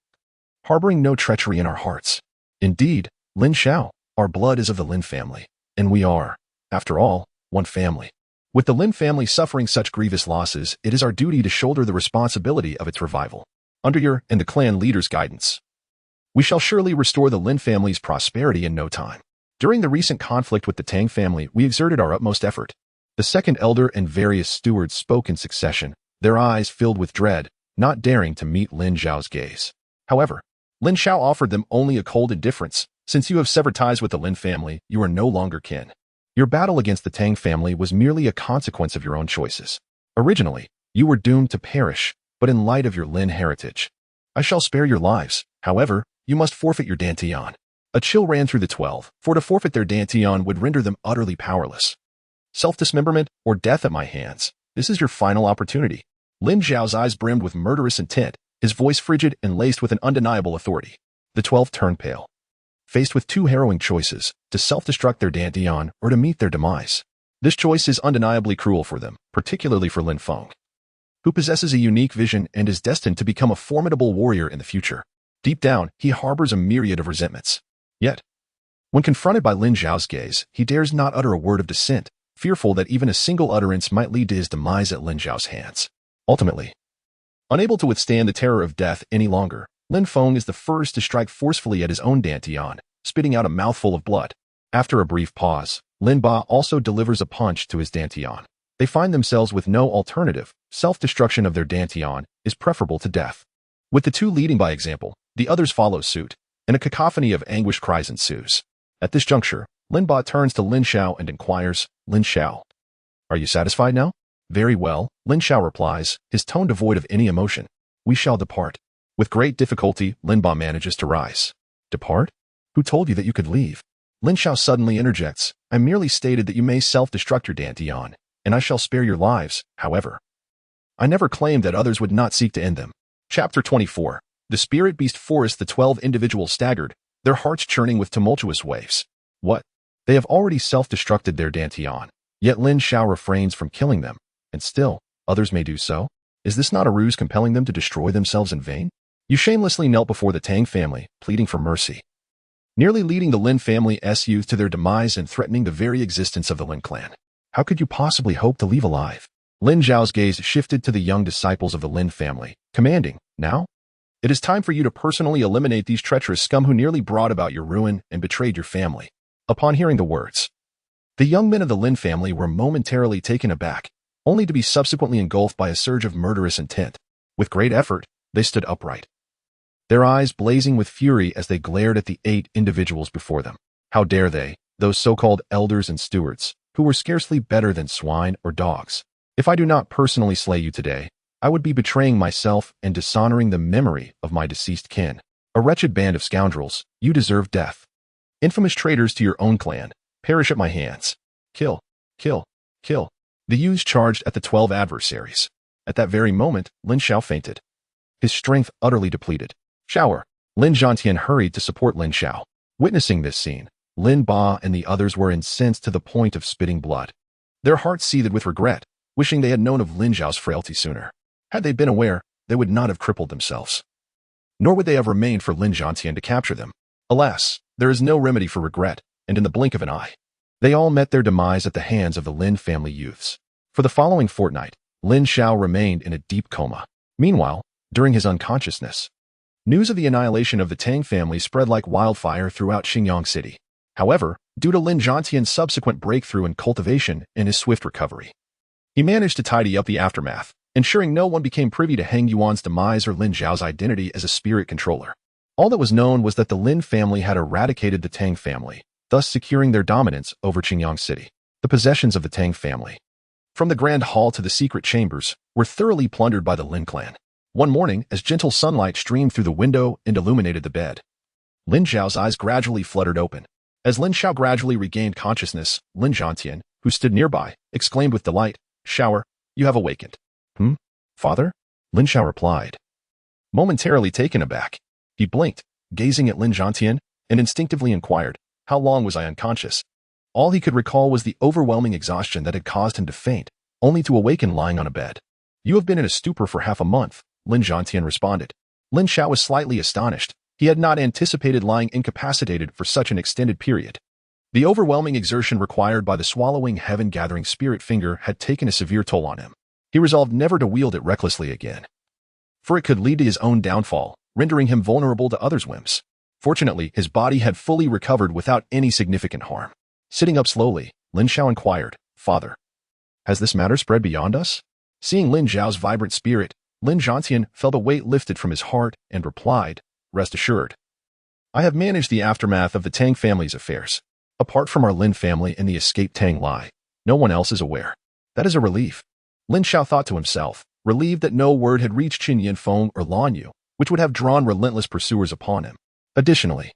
harboring no treachery in our hearts. Indeed, Lin Xiao, our blood is of the Lin family, and we are, after all, one family. With the Lin family suffering such grievous losses, it is our duty to shoulder the responsibility of its revival. Under your and the clan leader's guidance, we shall surely restore the Lin family's prosperity in no time. During the recent conflict with the Tang family, we exerted our utmost effort." The second elder and various stewards spoke in succession, their eyes filled with dread, not daring to meet Lin Xiao's gaze. However, Lin Xiao offered them only a cold indifference. "Since you have severed ties with the Lin family, you are no longer kin. Your battle against the Tang family was merely a consequence of your own choices. Originally, you were doomed to perish, but in light of your Lin heritage, I shall spare your lives. However, you must forfeit your dantian." A chill ran through the 12, for to forfeit their dantian would render them utterly powerless. "Self-dismemberment or death at my hands. This is your final opportunity." Lin Xiao's eyes brimmed with murderous intent, his voice frigid and laced with an undeniable authority. The 12 turned pale, faced with 2 harrowing choices, to self-destruct their dantian or to meet their demise. This choice is undeniably cruel for them, particularly for Lin Feng, who possesses a unique vision and is destined to become a formidable warrior in the future. Deep down, he harbors a myriad of resentments. Yet, when confronted by Lin Xiao's gaze, he dares not utter a word of dissent, fearful that even a single utterance might lead to his demise at Lin Xiao's hands. Ultimately, unable to withstand the terror of death any longer, Lin Feng is the first to strike forcefully at his own dantian, spitting out a mouthful of blood. After a brief pause, Lin Ba also delivers a punch to his dantian. They find themselves with no alternative. Self-destruction of their dantian is preferable to death. With the two leading by example, the others follow suit, and a cacophony of anguished cries ensues. At this juncture, Lin Ba turns to Lin Xiao and inquires, "Lin Xiao, are you satisfied now?" "Very well," Lin Xiao replies, his tone devoid of any emotion. "We shall depart." With great difficulty, Lin Ba manages to rise. "Depart? Who told you that you could leave?" Lin Xiao suddenly interjects, "I merely stated that you may self-destruct your dantian, and I shall spare your lives, however. I never claimed that others would not seek to end them." Chapter 24. The Spirit Beast Forest. The 12 individuals staggered, their hearts churning with tumultuous waves. What? They have already self-destructed their dantian, yet Lin Xiao refrains from killing them, and still, others may do so? Is this not a ruse compelling them to destroy themselves in vain? You shamelessly knelt before the Tang family, pleading for mercy, nearly leading the Lin family's youth to their demise and threatening the very existence of the Lin clan. How could you possibly hope to leave alive? Lin Xiao's gaze shifted to the young disciples of the Lin family, commanding, "Now? It is time for you to personally eliminate these treacherous scum who nearly brought about your ruin and betrayed your family." Upon hearing the words, the young men of the Lin family were momentarily taken aback, only to be subsequently engulfed by a surge of murderous intent. With great effort, they stood upright, their eyes blazing with fury as they glared at the 8 individuals before them. How dare they, those so-called elders and stewards, who were scarcely better than swine or dogs? If I do not personally slay you today, I would be betraying myself and dishonoring the memory of my deceased kin. A wretched band of scoundrels, you deserve death. Infamous traitors to your own clan, perish at my hands. Kill, kill, kill. The youths charged at the 12 adversaries. At that very moment, Lin Xiao fainted, his strength utterly depleted. "Shower!" Lin Zhantian hurried to support Lin Xiao. Witnessing this scene, Lin Ba and the others were incensed to the point of spitting blood. Their hearts seethed with regret, wishing they had known of Lin Xiao's frailty sooner. Had they been aware, they would not have crippled themselves, nor would they have remained for Lin Zhantian to capture them. Alas, there is no remedy for regret, and in the blink of an eye, they all met their demise at the hands of the Lin family youths. For the following fortnight, Lin Xiao remained in a deep coma. Meanwhile, during his unconsciousness, news of the annihilation of the Tang family spread like wildfire throughout Xinjiang City. However, due to Lin Zhantian's subsequent breakthrough in cultivation and his swift recovery, he managed to tidy up the aftermath, ensuring no one became privy to Heng Yuan's demise or Lin Xiao's identity as a spirit controller. All that was known was that the Lin family had eradicated the Tang family, thus securing their dominance over Xinjiang City. The possessions of the Tang family, from the grand hall to the secret chambers, were thoroughly plundered by the Lin clan. One morning, as gentle sunlight streamed through the window and illuminated the bed, Lin Xiao's eyes gradually fluttered open. As Lin Xiao gradually regained consciousness, Lin Zhantian, who stood nearby, exclaimed with delight, "Shower, you have awakened." Father?" Lin Xiao replied, momentarily taken aback. He blinked, gazing at Lin Zhantian, and instinctively inquired, "How long was I unconscious?" All he could recall was the overwhelming exhaustion that had caused him to faint, only to awaken lying on a bed. "You have been in a stupor for half a month," Lin Zhantian responded. Lin Xiao was slightly astonished. He had not anticipated lying incapacitated for such an extended period. The overwhelming exertion required by the swallowing heaven-gathering spirit finger had taken a severe toll on him. He resolved never to wield it recklessly again, for it could lead to his own downfall, rendering him vulnerable to others' whims. Fortunately, his body had fully recovered without any significant harm. Sitting up slowly, Lin Xiao inquired, "Father, has this matter spread beyond us?" Seeing Lin Xiao's vibrant spirit, Lin Zhantian felt a weight lifted from his heart and replied, "Rest assured, I have managed the aftermath of the Tang family's affairs. Apart from our Lin family and the escaped Tang Lai, no one else is aware." That is a relief, Lin Xiao thought to himself, relieved that no word had reached Qin Yinfeng or Lan Yu, which would have drawn relentless pursuers upon him. Additionally,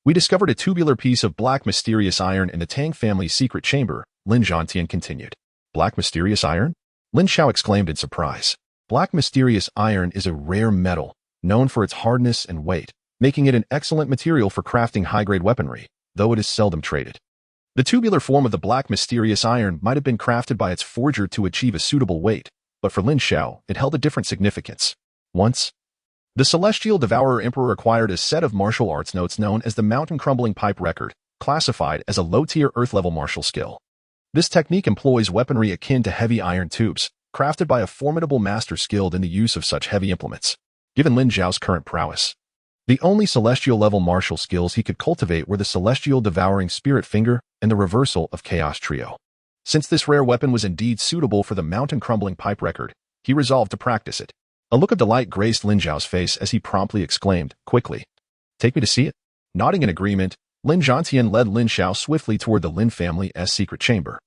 we discovered a tubular piece of black mysterious iron in the Tang family's secret chamber, Lin Zhantian continued. "Black mysterious iron?" Lin Xiao exclaimed in surprise. Black mysterious iron is a rare metal, known for its hardness and weight, making it an excellent material for crafting high-grade weaponry, though it is seldom traded. The tubular form of the black mysterious iron might have been crafted by its forger to achieve a suitable weight, but for Lin Xiao, it held a different significance. Once, the Celestial Devourer Emperor acquired a set of martial arts notes known as the Mountain Crumbling Pipe Record, classified as a low-tier Earth-level martial skill. This technique employs weaponry akin to heavy iron tubes, crafted by a formidable master skilled in the use of such heavy implements. Given Lin Xiao's current prowess, the only celestial-level martial skills he could cultivate were the Celestial Devouring Spirit Finger and the Reversal of Chaos Trio. Since this rare weapon was indeed suitable for the Mountain Crumbling Pipe Record, he resolved to practice it. A look of delight graced Lin Xiao's face as he promptly exclaimed, quickly, "Take me to see it?" Nodding in agreement, Lin Zhantian led Lin Xiao swiftly toward the Lin family's secret chamber.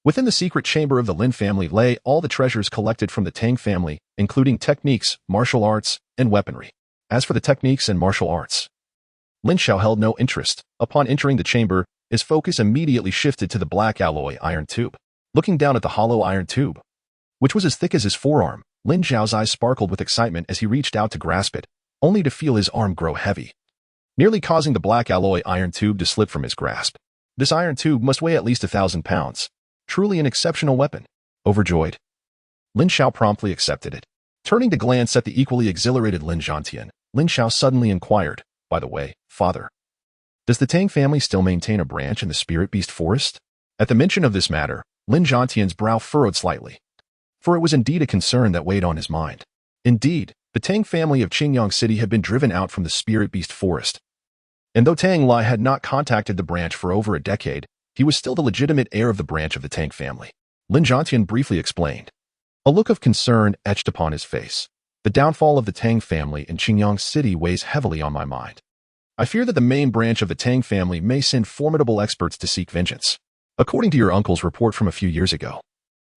Within the secret chamber of the Lin family lay all the treasures collected from the Tang family, including techniques, martial arts, and weaponry. As for the techniques and martial arts, Lin Xiao held no interest. Upon entering the chamber, his focus immediately shifted to the black alloy iron tube. Looking down at the hollow iron tube, which was as thick as his forearm, Lin Xiao's eyes sparkled with excitement as he reached out to grasp it, only to feel his arm grow heavy, nearly causing the black alloy iron tube to slip from his grasp. This iron tube must weigh at least 1,000 pounds. Truly an exceptional weapon. Overjoyed, Lin Xiao promptly accepted it. Turning to glance at the equally exhilarated Lin Zhantian, Lin Xiao suddenly inquired, "By the way, father, does the Tang family still maintain a branch in the Spirit Beast Forest?" At the mention of this matter, Lin Zhantian's brow furrowed slightly, for it was indeed a concern that weighed on his mind. Indeed, the Tang family of Qingyang City had been driven out from the Spirit Beast Forest. And though Tang Lai had not contacted the branch for over a decade, he was still the legitimate heir of the branch of the Tang family. Lin Zhantian briefly explained. A look of concern etched upon his face. "The downfall of the Tang family in Qingyang City weighs heavily on my mind. I fear that the main branch of the Tang family may send formidable experts to seek vengeance. According to your uncle's report from a few years ago,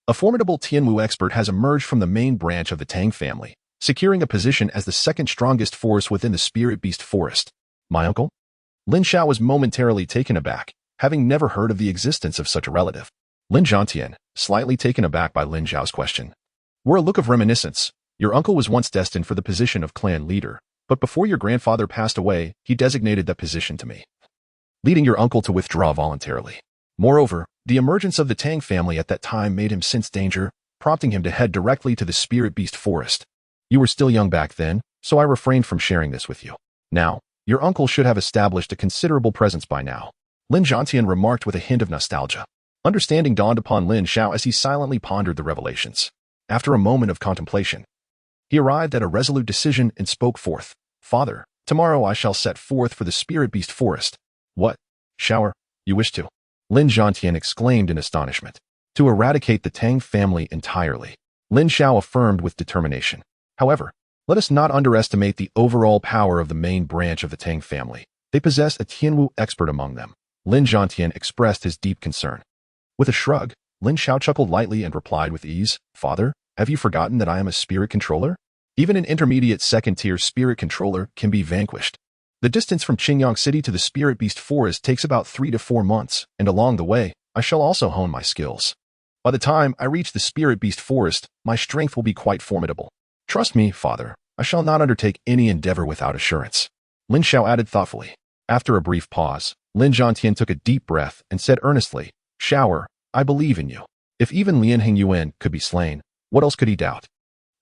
a formidable Tianwu expert has emerged from the main branch of the Tang family, securing a position as the second strongest force within the Spirit Beast Forest." My uncle? Lin Xiao was momentarily taken aback, having never heard of the existence of such a relative. Lin Zhantian, slightly taken aback by Lin Xiao's question, wore a look of reminiscence. "Your uncle was once destined for the position of clan leader, but before your grandfather passed away, he designated that position to me, leading your uncle to withdraw voluntarily. Moreover, the emergence of the Tang family at that time made him sense danger, prompting him to head directly to the Spirit Beast Forest. You were still young back then, so I refrained from sharing this with you. Now, your uncle should have established a considerable presence by now," Lin Zhantian remarked with a hint of nostalgia. Understanding dawned upon Lin Xiao as he silently pondered the revelations. After a moment of contemplation, he arrived at a resolute decision and spoke forth. "Father, tomorrow I shall set forth for the Spirit Beast Forest." "What? Xiao, you wish to?" Lin Zhantian exclaimed in astonishment. "To eradicate the Tang family entirely," Lin Xiao affirmed with determination. "However, let us not underestimate the overall power of the main branch of the Tang family. They possess a Tianwu expert among them." Lin Zhantian expressed his deep concern. With a shrug, Lin Xiao chuckled lightly and replied with ease, "Father, have you forgotten that I am a spirit controller? Even an intermediate second-tier spirit controller can be vanquished. The distance from Qingyang City to the Spirit Beast Forest takes about 3 to 4 months, and along the way, I shall also hone my skills. By the time I reach the Spirit Beast Forest, my strength will be quite formidable. Trust me, father, I shall not undertake any endeavor without assurance." Lin Xiao added thoughtfully. After a brief pause, Lin Zhantian took a deep breath and said earnestly, "Xiao, I believe in you. If even Lian Hengyuan could be slain, what else could he doubt?"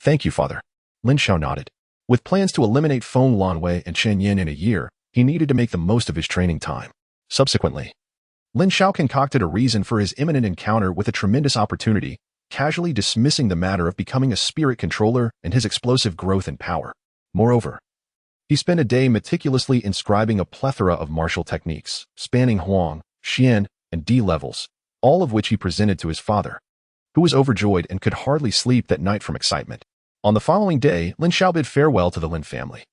"Thank you, father." Lin Xiao nodded. With plans to eliminate Feng Lanwei and Chen Yin in a year, he needed to make the most of his training time. Subsequently, Lin Xiao concocted a reason for his imminent encounter with a tremendous opportunity, casually dismissing the matter of becoming a spirit controller and his explosive growth in power. Moreover, he spent a day meticulously inscribing a plethora of martial techniques, spanning Huang, Xian, and D levels, all of which he presented to his father, who was overjoyed and could hardly sleep that night from excitement. On the following day, Lin Xiao bid farewell to the Lin family,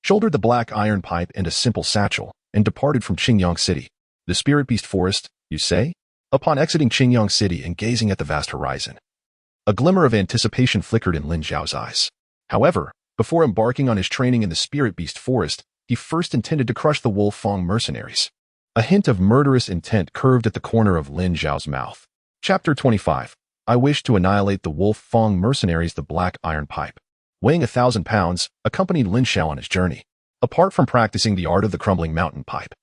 shouldered the black iron pipe and a simple satchel, and departed from Qingyang City. The Spirit Beast Forest, you say? Upon exiting Qingyang City and gazing at the vast horizon, a glimmer of anticipation flickered in Lin Xiao's eyes. However, before embarking on his training in the Spirit Beast Forest, he first intended to crush the Wolf Fang mercenaries. A hint of murderous intent curved at the corner of Lin Xiao's mouth. Chapter 25. I wish to annihilate the Wolf Fang mercenaries. The black iron pipe, weighing 1,000 pounds, accompanied Lin Xiao on his journey. Apart from practicing the art of the crumbling mountain pipe,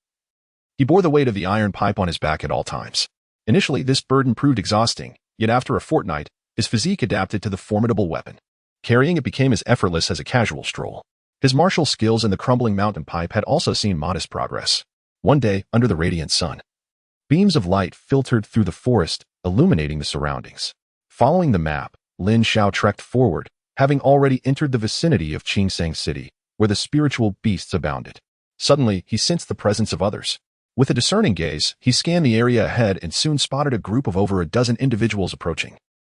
He bore the weight of the iron pipe on his back at all times. Initially, this burden proved exhausting, yet after a fortnight, his physique adapted to the formidable weapon. Carrying it became as effortless as a casual stroll. His martial skills and the crumbling mountain pipe had also seen modest progress. One day, under the radiant sun, beams of light filtered through the forest, illuminating the surroundings. Following the map, Lin Xiao trekked forward, having already entered the vicinity of Qingsang City, where the spiritual beasts abounded. Suddenly, he sensed the presence of others. With a discerning gaze, he scanned the area ahead and soon spotted a group of over a dozen individuals approaching.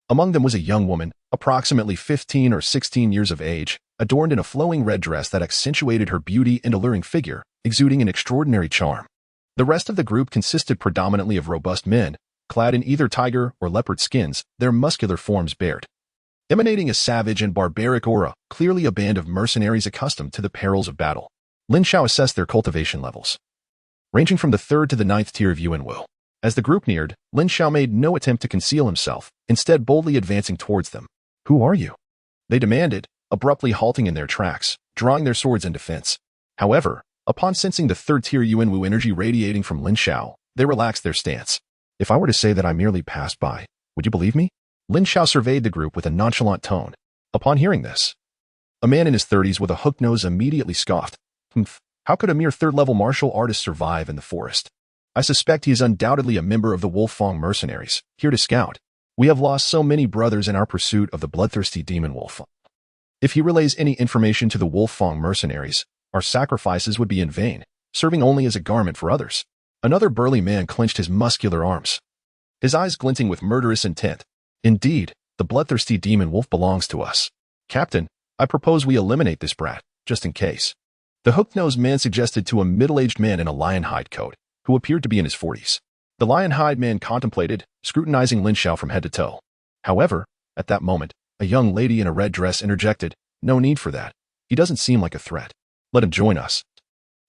Among them was a young woman, approximately 15 or 16 years of age, adorned in a flowing red dress that accentuated her beauty and alluring figure, exuding an extraordinary charm. The rest of the group consisted predominantly of robust men, clad in either tiger or leopard skins, their muscular forms bared. Emanating a savage and barbaric aura, clearly a band of mercenaries accustomed to the perils of battle. Lin Xiao assessed their cultivation levels, ranging from the 3rd to the 9th tier of Yuanwu. As the group neared, Lin Xiao made no attempt to conceal himself, instead boldly advancing towards them. "Who are you?" they demanded, abruptly halting in their tracks, drawing their swords in defense. However, upon sensing the 3rd tier Yuanwu energy radiating from Lin Xiao, they relaxed their stance. "If I were to say that I merely passed by, would you believe me?" Lin Xiao surveyed the group with a nonchalant tone. Upon hearing this, a man in his 30s with a hooked nose immediately scoffed. How could a mere 3rd-level martial artist survive in the forest? I suspect he is undoubtedly a member of the Wolfang mercenaries, here to scout. We have lost so many brothers in our pursuit of the bloodthirsty demon wolf. If he relays any information to the Wolfang mercenaries, our sacrifices would be in vain, serving only as a garment for others. Another burly man clenched his muscular arms, his eyes glinting with murderous intent. "Indeed, the bloodthirsty demon wolf belongs to us. Captain, I propose we eliminate this brat, just in case." The hooked-nosed man suggested to a middle-aged man in a lion hide coat, who appeared to be in his 40s. The lion hide man contemplated, scrutinizing Lin Xiao from head to toe. However, at that moment, a young lady in a red dress interjected, "No need for that. He doesn't seem like a threat. Let him join us,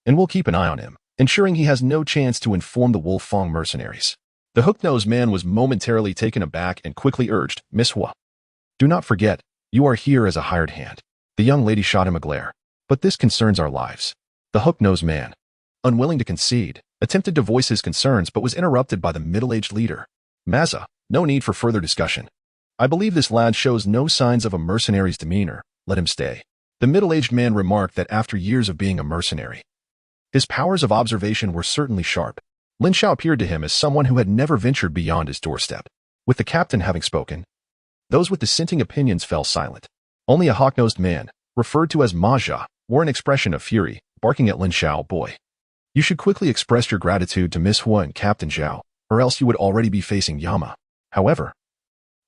and we'll keep an eye on him, ensuring he has no chance to inform the Wolfang mercenaries." The hook-nosed man was momentarily taken aback and quickly urged, "Miss Hua, do not forget, you are here as a hired hand." The young lady shot him a glare. "But this concerns our lives." The hook-nosed man, unwilling to concede, attempted to voice his concerns but was interrupted by the middle-aged leader. "Maza, no need for further discussion. I believe this lad shows no signs of a mercenary's demeanor. Let him stay." The middle-aged man remarked that after years of being a mercenary, his powers of observation were certainly sharp. Lin Xiao appeared to him as someone who had never ventured beyond his doorstep. With the captain having spoken, those with dissenting opinions fell silent. Only a hawk-nosed man, referred to as Maja, wore an expression of fury, barking at Lin Xiao. "Boy, you should quickly express your gratitude to Miss Hua and Captain Zhao, or else you would already be facing Yama. However,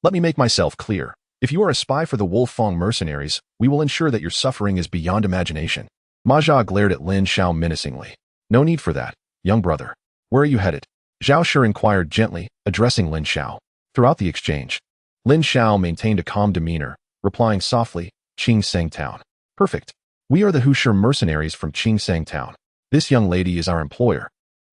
let me make myself clear. If you are a spy for the Wolfang mercenaries, we will ensure that your suffering is beyond imagination." Maja glared at Lin Xiao menacingly. "No need for that, young brother. Where are you headed?" Zhao Shi inquired gently, addressing Lin Xiao. Throughout the exchange, Lin Xiao maintained a calm demeanor, replying softly, "Qingsang Town." "Perfect. We are the Hushi mercenaries from Qingsang Town. This young lady is our employer,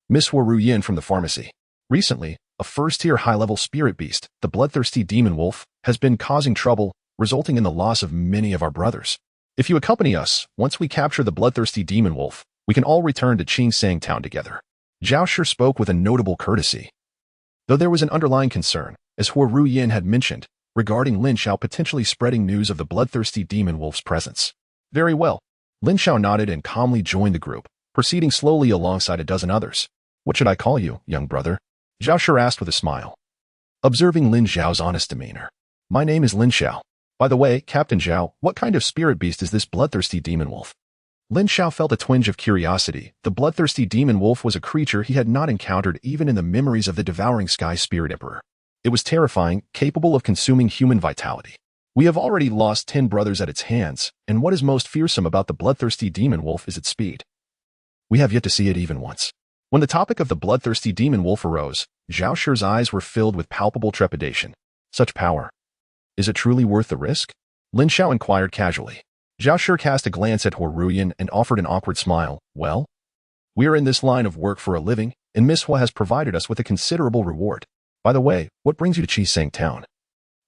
Miss Hua Ruyin from the pharmacy. Recently, a 1st-tier high-level spirit beast, the bloodthirsty demon wolf, has been causing trouble, resulting in the loss of many of our brothers. If you accompany us, once we capture the bloodthirsty demon wolf, we can all return to Qingsang Town together." Zhao Shi spoke with a notable courtesy, though there was an underlying concern, as Hua Ruyin had mentioned, regarding Lin Xiao potentially spreading news of the bloodthirsty demon wolf's presence. "Very well." Lin Xiao nodded and calmly joined the group, proceeding slowly alongside a dozen others. "What should I call you, young brother?" Zhao Shi asked with a smile, observing Lin Xiao's honest demeanor. "My name is Lin Xiao. By the way, Captain Zhao, what kind of spirit beast is this bloodthirsty demon wolf?" Lin Xiao felt a twinge of curiosity. The bloodthirsty demon wolf was a creature he had not encountered even in the memories of the devouring sky spirit emperor. It was terrifying, capable of consuming human vitality. "We have already lost 10 brothers at its hands, and what is most fearsome about the bloodthirsty demon wolf is its speed. We have yet to see it even once." When the topic of the bloodthirsty demon wolf arose, Zhao Shi's eyes were filled with palpable trepidation. "Such power. Is it truly worth the risk?" Lin Xiao inquired casually. Zhao Shi cast a glance at Hua Ruyin and offered an awkward smile. "Well, we are in this line of work for a living, and Miss Hua has provided us with a considerable reward. By the way, what brings you to Qingsang Town?"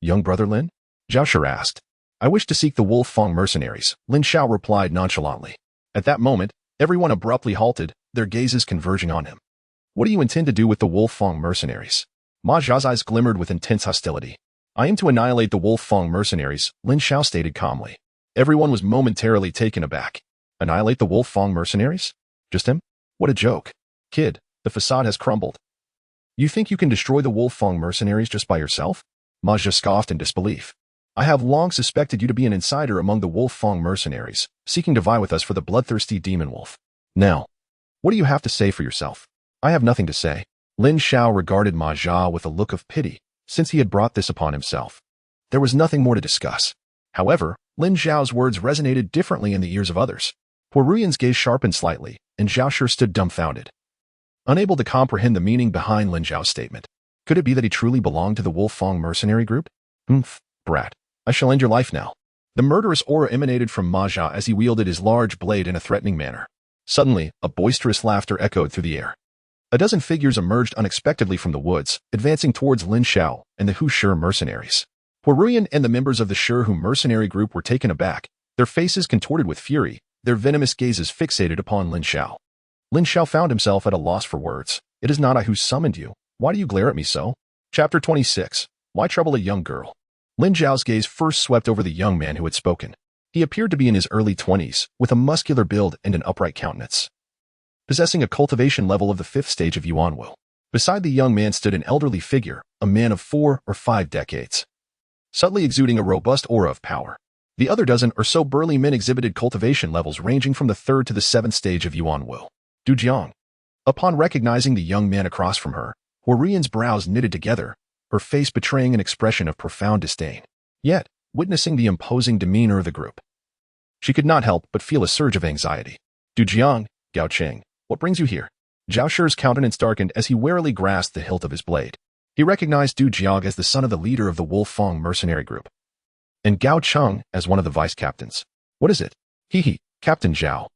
"Young brother Lin?" Zhao Shi asked. "I wish to seek the Wolfang mercenaries," Lin Xiao replied nonchalantly. At that moment, everyone abruptly halted, their gazes converging on him. What do you intend to do with the Wolf Fong mercenaries? Ma Zha's eyes glimmered with intense hostility. I aim to annihilate the Wolf Fong mercenaries, Lin Xiao stated calmly. Everyone was momentarily taken aback. Annihilate the Wolf Fong mercenaries? Just him? What a joke. Kid, the facade has crumbled. You think you can destroy the Wolf Fong mercenaries just by yourself? Ma Zha scoffed in disbelief. I have long suspected you to be an insider among the Wolf Fong mercenaries, seeking to vie with us for the bloodthirsty demon wolf. Now, what do you have to say for yourself? I have nothing to say. Lin Xiao regarded Ma Zha with a look of pity, since he had brought this upon himself. There was nothing more to discuss. However, Lin Xiao's words resonated differently in the ears of others. Huo Ruyan's gaze sharpened slightly, and Zhao Shi stood dumbfounded, unable to comprehend the meaning behind Lin Xiao's statement. Could it be that he truly belonged to the Wolf Fong mercenary group? Brat. I shall end your life now. The murderous aura emanated from Ma Zha as he wielded his large blade in a threatening manner. Suddenly, a boisterous laughter echoed through the air. A dozen figures emerged unexpectedly from the woods, advancing towards Lin Xiao and the Hu Shi mercenaries. Huo Ruyan and the members of the Shi mercenary group were taken aback, their faces contorted with fury, their venomous gazes fixated upon Lin Xiao. Lin Xiao found himself at a loss for words. It is not I who summoned you. Why do you glare at me so? Chapter 26. Why trouble a young girl? Lin Xiao's gaze first swept over the young man who had spoken. He appeared to be in his early 20s, with a muscular build and an upright countenance, possessing a cultivation level of the 5th stage of Yuanwu. Beside the young man stood an elderly figure, a man of 4 or 5 decades, subtly exuding a robust aura of power. The other dozen or so burly men exhibited cultivation levels ranging from the 3rd to the 7th stage of Yuanwu. Du Jiang. Upon recognizing the young man across from her, Huo Ruyan's brows knitted together, her face betraying an expression of profound disdain. Yet, witnessing the imposing demeanor of the group, she could not help but feel a surge of anxiety. Du Jiang, Gao Cheng, what brings you here? Zhao Shi's countenance darkened as he warily grasped the hilt of his blade. He recognized Du Jiang as the son of the leader of the Wolf Fong mercenary group, and Gao Cheng as one of the vice-captains. What is it? Captain Zhao.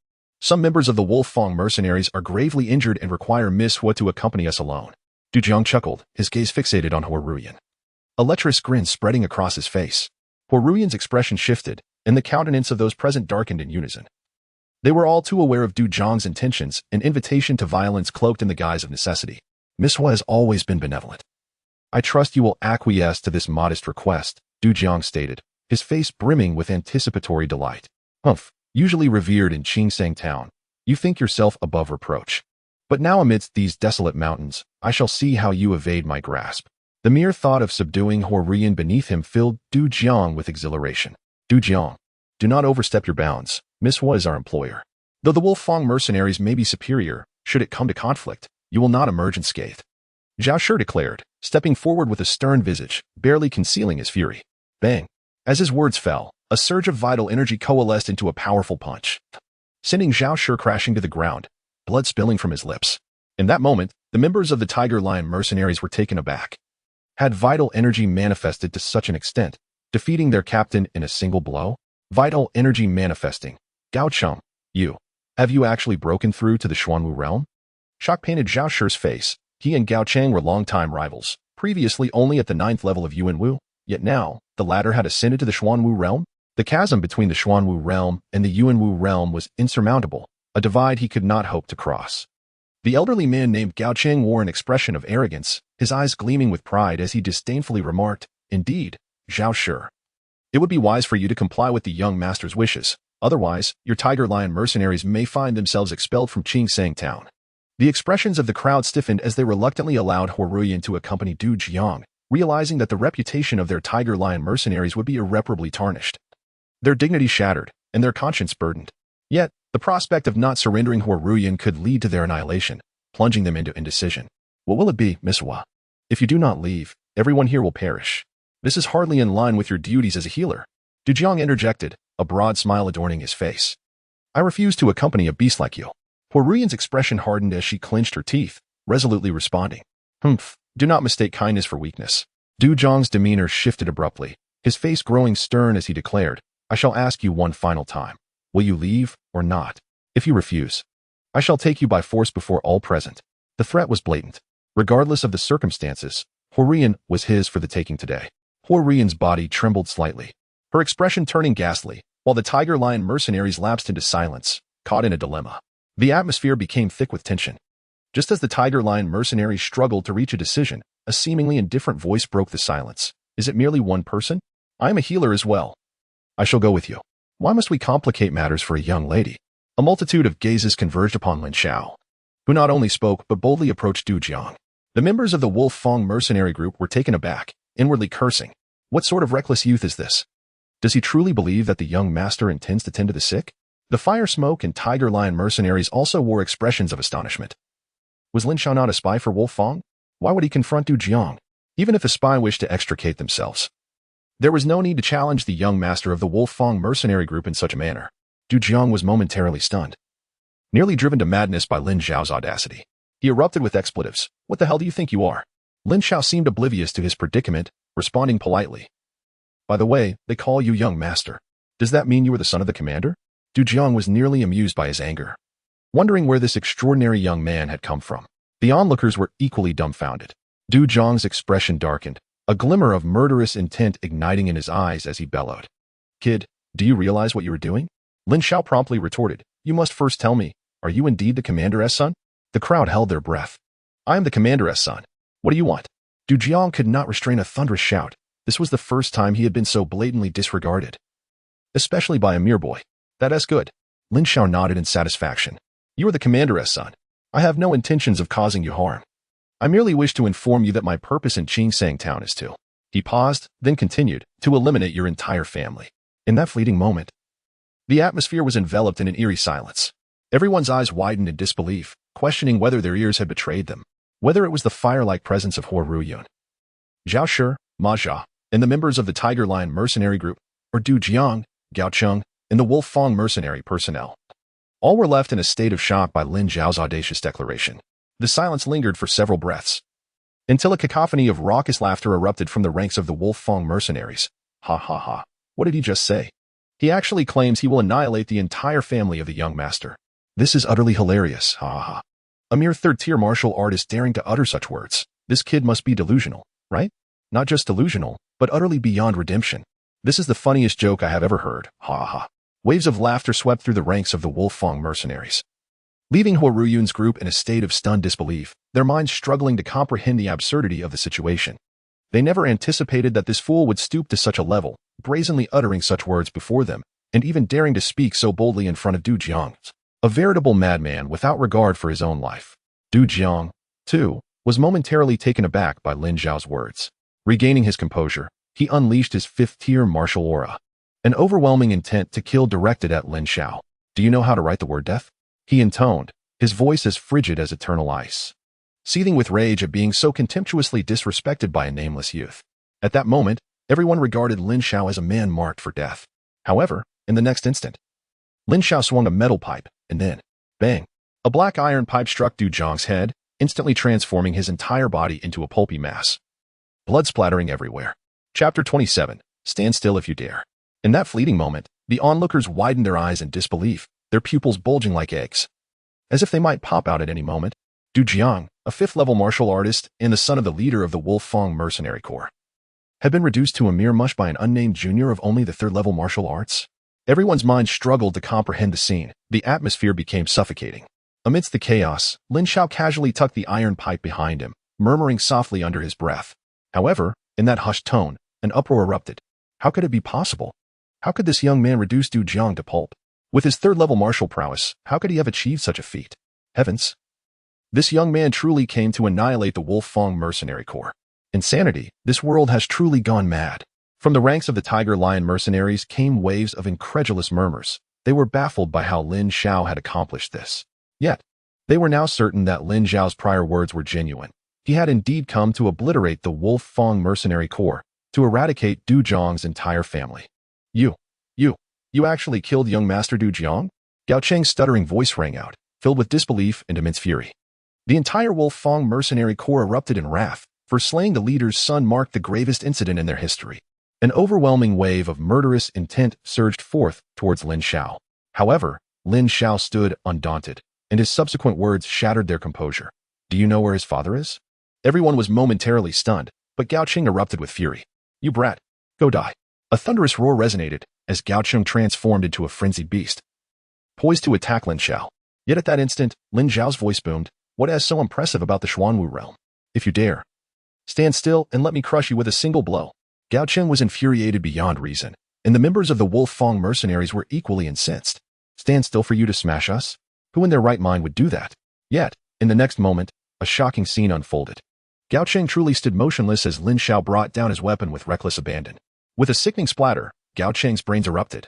Some members of the Wolf Fong mercenaries are gravely injured and require Miss Hua to accompany us alone. Du Jiang chuckled, his gaze fixated on Huo Ruyan, a lecherous grin spreading across his face. Huo Ruyan's expression shifted, and the countenance of those present darkened in unison. They were all too aware of Du Jiang's intentions, an invitation to violence cloaked in the guise of necessity. Miss Hua has always been benevolent. I trust you will acquiesce to this modest request, Du Jiang stated, his face brimming with anticipatory delight. Usually revered in Qingsang town, you think yourself above reproach. But now amidst these desolate mountains, I shall see how you evade my grasp. The mere thought of subduing Huo Ruyan beneath him filled Du Jiang with exhilaration. Du Jiang, do not overstep your bounds. Miss Hua is our employer. Though the Wolf Fong mercenaries may be superior, should it come to conflict, you will not emerge unscathed. Zhao Shi declared, stepping forward with a stern visage, barely concealing his fury. Bang! As his words fell, a surge of vital energy coalesced into a powerful punch, sending Zhao Shi crashing to the ground, blood spilling from his lips. In that moment, the members of the Tiger Lion mercenaries were taken aback. Had vital energy manifested to such an extent, defeating their captain in a single blow? Vital energy manifesting. Gao Cheng, have you actually broken through to the Xuanwu realm? Shock painted Zhao Shi's face. He and Gao Cheng were longtime rivals, previously only at the 9th level of Yuanwu, yet now, the latter had ascended to the Xuanwu realm. The chasm between the Xuanwu realm and the Yuanwu realm was insurmountable, a divide he could not hope to cross. The elderly man named Gao Cheng wore an expression of arrogance, his eyes gleaming with pride as he disdainfully remarked, Indeed, Zhao Shi. It would be wise for you to comply with the young master's wishes, otherwise, your Tiger Lion mercenaries may find themselves expelled from Qingsang town. The expressions of the crowd stiffened as they reluctantly allowed Huo Ruyan to accompany Du Jiang, realizing that the reputation of their Tiger Lion mercenaries would be irreparably tarnished. Their dignity shattered, and their conscience burdened. Yet, the prospect of not surrendering Huo Ruyan could lead to their annihilation, plunging them into indecision. What will it be, Miss Hua? If you do not leave, everyone here will perish. This is hardly in line with your duties as a healer. Du Jiang interjected, a broad smile adorning his face. I refuse to accompany a beast like you. Huo Ruyan's expression hardened as she clenched her teeth, resolutely responding. Do not mistake kindness for weakness. Du Jiang's demeanor shifted abruptly, his face growing stern as he declared, I shall ask you one final time. Will you leave or not? If you refuse, I shall take you by force before all present. The threat was blatant. Regardless of the circumstances, Huo Ruyan was his for the taking today. Huo Ruyan's body trembled slightly, her expression turning ghastly, while the Tiger Lion mercenaries lapsed into silence, caught in a dilemma. The atmosphere became thick with tension. Just as the Tiger Lion mercenaries struggled to reach a decision, a seemingly indifferent voice broke the silence. Is it merely one person? I am a healer as well. I shall go with you. Why must we complicate matters for a young lady? A multitude of gazes converged upon Lin Xiao, who not only spoke but boldly approached Du Jiang. The members of the Wolf Fang mercenary group were taken aback, inwardly cursing. What sort of reckless youth is this? Does he truly believe that the young master intends to tend to the sick? The Fire Smoke and Tiger Lion mercenaries also wore expressions of astonishment. Was Lin Xiao not a spy for Wolf Fang? Why would he confront Du Jiang, even if a spy wished to extricate themselves? There was no need to challenge the young master of the Wolf Fang mercenary group in such a manner. Du Jiang was momentarily stunned, nearly driven to madness by Lin Xiao's audacity. He erupted with expletives. What the hell do you think you are? Lin Xiao seemed oblivious to his predicament, responding politely. By the way, they call you young master. Does that mean you are the son of the commander? Du Jiang was nearly amused by his anger, wondering where this extraordinary young man had come from. The onlookers were equally dumbfounded. Du Jiang's expression darkened, a glimmer of murderous intent igniting in his eyes as he bellowed. Kid, do you realize what you are doing? Lin Xiao promptly retorted. You must first tell me, are you indeed the commander's son? The crowd held their breath. I am the commander's son. What do you want? Du Jiang could not restrain a thunderous shout. This was the first time he had been so blatantly disregarded, especially by a mere boy. That's good. Lin Xiao nodded in satisfaction. You are the commander's son. I have no intentions of causing you harm. I merely wish to inform you that my purpose in Qingsang town is to. He paused, then continued, to eliminate your entire family. In that fleeting moment, the atmosphere was enveloped in an eerie silence. Everyone's eyes widened in disbelief, questioning whether their ears had betrayed them, whether it was the fire-like presence of Huo Ruyun, Zhao Shi, Ma Jia, and the members of the Tiger Lion mercenary group, or Du Jiang, Gao Cheng, and the Wolf Fang mercenary personnel. All were left in a state of shock by Lin Xiao's audacious declaration. The silence lingered for several breaths, until a cacophony of raucous laughter erupted from the ranks of the Wolf Fang mercenaries. Ha ha ha. What did he just say? He actually claims he will annihilate the entire family of the young master. This is utterly hilarious. Ha ha ha. A mere third-tier martial artist daring to utter such words. This kid must be delusional, right? Not just delusional, but utterly beyond redemption. This is the funniest joke I have ever heard. Ha ha ha. Waves of laughter swept through the ranks of the Wolf Fang mercenaries, leaving Huo Ruyun's group in a state of stunned disbelief, their minds struggling to comprehend the absurdity of the situation. They never anticipated that this fool would stoop to such a level, brazenly uttering such words before them, and even daring to speak so boldly in front of Du Jiang, a veritable madman without regard for his own life. Du Jiang, too, was momentarily taken aback by Lin Xiao's words. Regaining his composure, he unleashed his fifth-tier martial aura, an overwhelming intent to kill directed at Lin Xiao. Do you know how to write the word death? He intoned, his voice as frigid as eternal ice, seething with rage at being so contemptuously disrespected by a nameless youth. At that moment, everyone regarded Lin Xiao as a man marked for death. However, in the next instant, Lin Xiao swung a metal pipe, and then, bang, a black iron pipe struck Du Jiang's head, instantly transforming his entire body into a pulpy mass. Blood splattering everywhere. Chapter 27. Stand still if you dare. In that fleeting moment, the onlookers widened their eyes in disbelief, their pupils bulging like eggs, as if they might pop out at any moment. Du Jiang, a fifth-level martial artist and the son of the leader of the Wolf Fang mercenary corps, had been reduced to a mere mush by an unnamed junior of only the third-level martial arts. Everyone's mind struggled to comprehend the scene. The atmosphere became suffocating. Amidst the chaos, Lin Xiao casually tucked the iron pipe behind him, murmuring softly under his breath. However, in that hushed tone, an uproar erupted. How could it be possible? How could this young man reduce Du Jiang to pulp? With his third-level martial prowess, how could he have achieved such a feat? Heavens! This young man truly came to annihilate the Wolf Fang mercenary corps. Insanity, this world has truly gone mad. From the ranks of the Tiger Lion mercenaries came waves of incredulous murmurs. They were baffled by how Lin Xiao had accomplished this. Yet, they were now certain that Lin Xiao's prior words were genuine. He had indeed come to obliterate the Wolf Fang mercenary corps, to eradicate Du Jiang's entire family. You actually killed young Master Du Jiang? Gao Cheng's stuttering voice rang out, filled with disbelief and immense fury. The entire Wolf Fang mercenary corps erupted in wrath, for slaying the leader's son marked the gravest incident in their history. An overwhelming wave of murderous intent surged forth towards Lin Xiao. However, Lin Xiao stood undaunted, and his subsequent words shattered their composure. Do you know where his father is? Everyone was momentarily stunned, but Gao Cheng erupted with fury. You brat, go die. A thunderous roar resonated, as Gao Cheng transformed into a frenzied beast, poised to attack Lin Xiao. Yet at that instant, Lin Xiao's voice boomed. What is so impressive about the Xuanwu realm? If you dare, stand still and let me crush you with a single blow. Gao Chen was infuriated beyond reason, and the members of the Wolf Fang mercenaries were equally incensed. Stand still for you to smash us? Who in their right mind would do that? Yet, in the next moment, a shocking scene unfolded. Gao Cheng truly stood motionless as Lin Xiao brought down his weapon with reckless abandon. With a sickening splatter, Gao Cheng's brains erupted,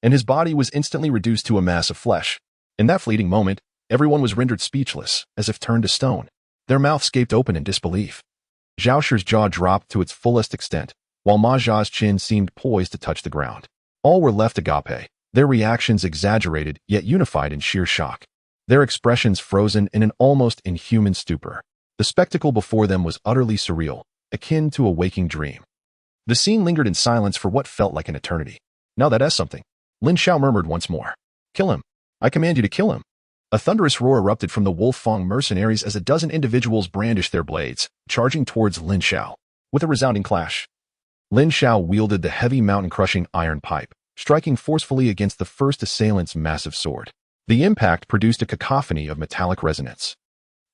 and his body was instantly reduced to a mass of flesh. In that fleeting moment, everyone was rendered speechless, as if turned to stone. Their mouths gaped open in disbelief. Zhao Shi's jaw dropped to its fullest extent, while Ma Zha's chin seemed poised to touch the ground. All were left agape, their reactions exaggerated yet unified in sheer shock, their expressions frozen in an almost inhuman stupor. The spectacle before them was utterly surreal, akin to a waking dream. The scene lingered in silence for what felt like an eternity. Now that is something, Lin Xiao murmured once more. Kill him. I command you to kill him. A thunderous roar erupted from the Wolf Fang mercenaries as a dozen individuals brandished their blades, charging towards Lin Xiao. With a resounding clash, Lin Xiao wielded the heavy mountain-crushing iron pipe, striking forcefully against the first assailant's massive sword. The impact produced a cacophony of metallic resonance,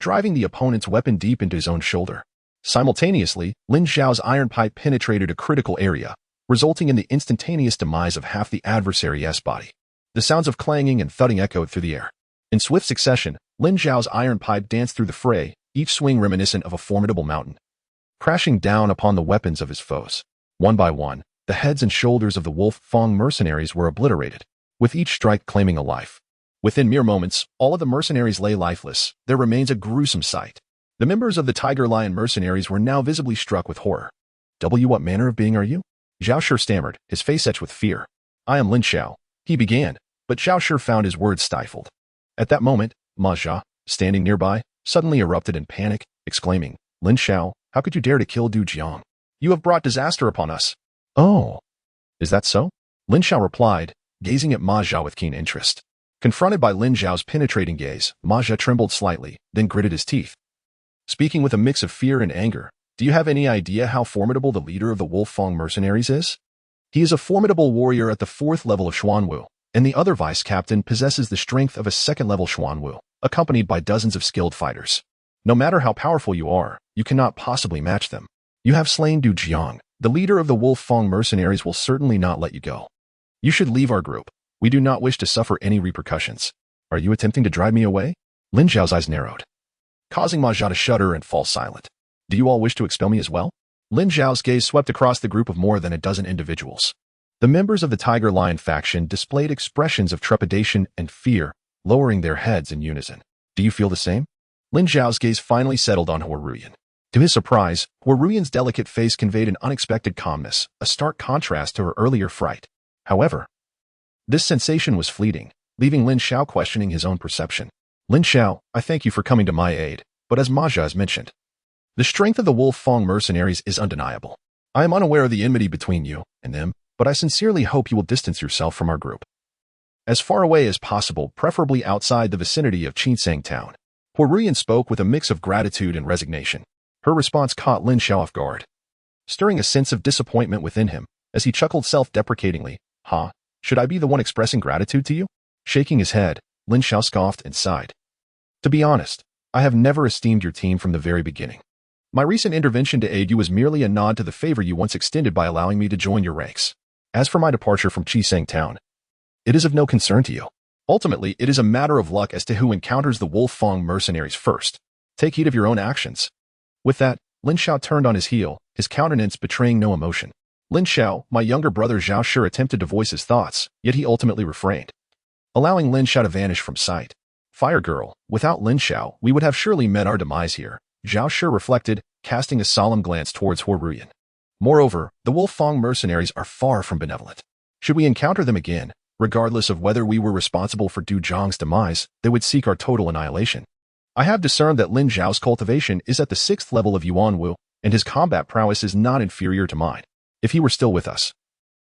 driving the opponent's weapon deep into his own shoulder. Simultaneously, Lin Xiao's iron pipe penetrated a critical area, resulting in the instantaneous demise of half the adversary's body. The sounds of clanging and thudding echoed through the air. In swift succession, Lin Xiao's iron pipe danced through the fray, each swing reminiscent of a formidable mountain, crashing down upon the weapons of his foes. One by one, the heads and shoulders of the Wolf Fang mercenaries were obliterated, with each strike claiming a life. Within mere moments, all of the mercenaries lay lifeless, their remains a gruesome sight. The members of the Tiger Lion mercenaries were now visibly struck with horror. What manner of being are you? Zhao Shi stammered, his face etched with fear. I am Lin Xiao, he began, but Zhao Shi found his words stifled. At that moment, Ma Zha, standing nearby, suddenly erupted in panic, exclaiming, Lin Xiao, how could you dare to kill Du Jiang? You have brought disaster upon us. Oh, is that so? Lin Xiao replied, gazing at Ma Zha with keen interest. Confronted by Lin Xiao's penetrating gaze, Ma Zha trembled slightly, then gritted his teeth. Speaking with a mix of fear and anger, do you have any idea how formidable the leader of the Wolf Fang mercenaries is? He is a formidable warrior at the 4th level of Xuanwu, and the other vice captain possesses the strength of a 2nd level Xuanwu, accompanied by dozens of skilled fighters. No matter how powerful you are, you cannot possibly match them. You have slain Du Jiang. The leader of the Wolf Fang mercenaries will certainly not let you go. You should leave our group. We do not wish to suffer any repercussions. Are you attempting to drive me away? Lin Xiao's eyes narrowed, causing Ma Zha to shudder and fall silent. Do you all wish to expel me as well? Lin Xiao's gaze swept across the group of more than a dozen individuals. The members of the Tiger Lion faction displayed expressions of trepidation and fear, lowering their heads in unison. Do you feel the same? Lin Xiao's gaze finally settled on Huoruyan. To his surprise, Huoruyan's delicate face conveyed an unexpected calmness, a stark contrast to her earlier fright. However, this sensation was fleeting, leaving Lin Xiao questioning his own perception. Lin Xiao, I thank you for coming to my aid, but as Ma Zha has mentioned, the strength of the Wolf Fang mercenaries is undeniable. I am unaware of the enmity between you and them, but I sincerely hope you will distance yourself from our group as far away as possible, preferably outside the vicinity of Qinsang Town. Huoruyan spoke with a mix of gratitude and resignation. Her response caught Lin Xiao off guard, stirring a sense of disappointment within him, as he chuckled self-deprecatingly. Should I be the one expressing gratitude to you? Shaking his head, Lin Xiao scoffed and sighed. To be honest, I have never esteemed your team from the very beginning. My recent intervention to aid you was merely a nod to the favor you once extended by allowing me to join your ranks. As for my departure from Qinsang Town, it is of no concern to you. Ultimately, it is a matter of luck as to who encounters the Wolf Fang mercenaries first. Take heed of your own actions. With that, Lin Xiao turned on his heel, his countenance betraying no emotion. Lin Xiao, my younger brother Zhao Shi, attempted to voice his thoughts, yet he ultimately refrained, allowing Lin Xiao to vanish from sight. Fire Girl, without Lin Xiao, we would have surely met our demise here, Zhao Shi reflected, casting a solemn glance towards Huoruyan. Moreover, the Wolf Fang mercenaries are far from benevolent. Should we encounter them again, regardless of whether we were responsible for Du Jiang's demise, they would seek our total annihilation. I have discerned that Lin Xiao's cultivation is at the 6th level of Yuanwu, and his combat prowess is not inferior to mine. If he were still with us,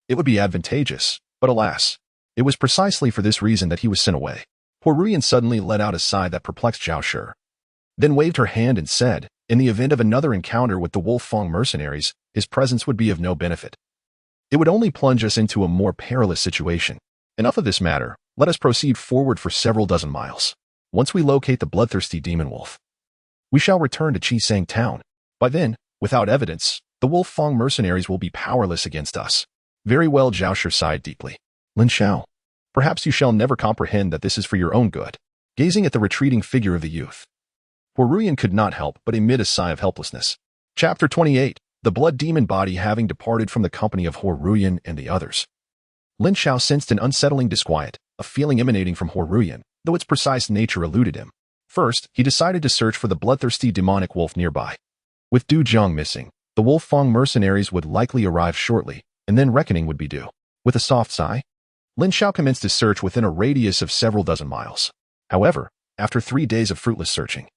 it would be advantageous, but alas, it was precisely for this reason that he was sent away. Huoruyan suddenly let out a sigh that perplexed Zhao Shi, then waved her hand and said, in the event of another encounter with the Wolf Fang mercenaries, his presence would be of no benefit. It would only plunge us into a more perilous situation. Enough of this matter, let us proceed forward for several dozen miles. Once we locate the bloodthirsty demon wolf, we shall return to Qisang town. By then, without evidence, the Wolf Fang mercenaries will be powerless against us. Very well, Zhao Shi sighed deeply. Lin Xiao, perhaps you shall never comprehend that this is for your own good. Gazing at the retreating figure of the youth, Huoruyan could not help but emit a sigh of helplessness. Chapter 28. The blood demon body having departed from the company of Huoruyan and the others. Lin Xiao sensed an unsettling disquiet, a feeling emanating from Huoruyan, though its precise nature eluded him. First, he decided to search for the bloodthirsty demonic wolf nearby. With Du Zhang missing, the Wolf Fang mercenaries would likely arrive shortly, and then reckoning would be due. With a soft sigh, Lin Xiao commenced his search within a radius of several dozen miles. However, after 3 days of fruitless searching,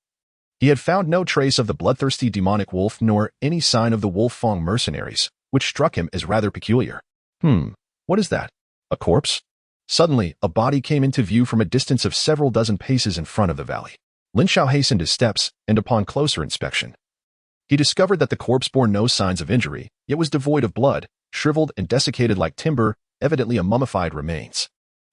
he had found no trace of the bloodthirsty demonic wolf nor any sign of the Wolf Fang mercenaries, which struck him as rather peculiar. What is that? A corpse? Suddenly, a body came into view from a distance of several dozen paces in front of the valley. Lin Xiao hastened his steps, and upon closer inspection, he discovered that the corpse bore no signs of injury, yet was devoid of blood, shriveled and desiccated like timber, evidently a mummified remains.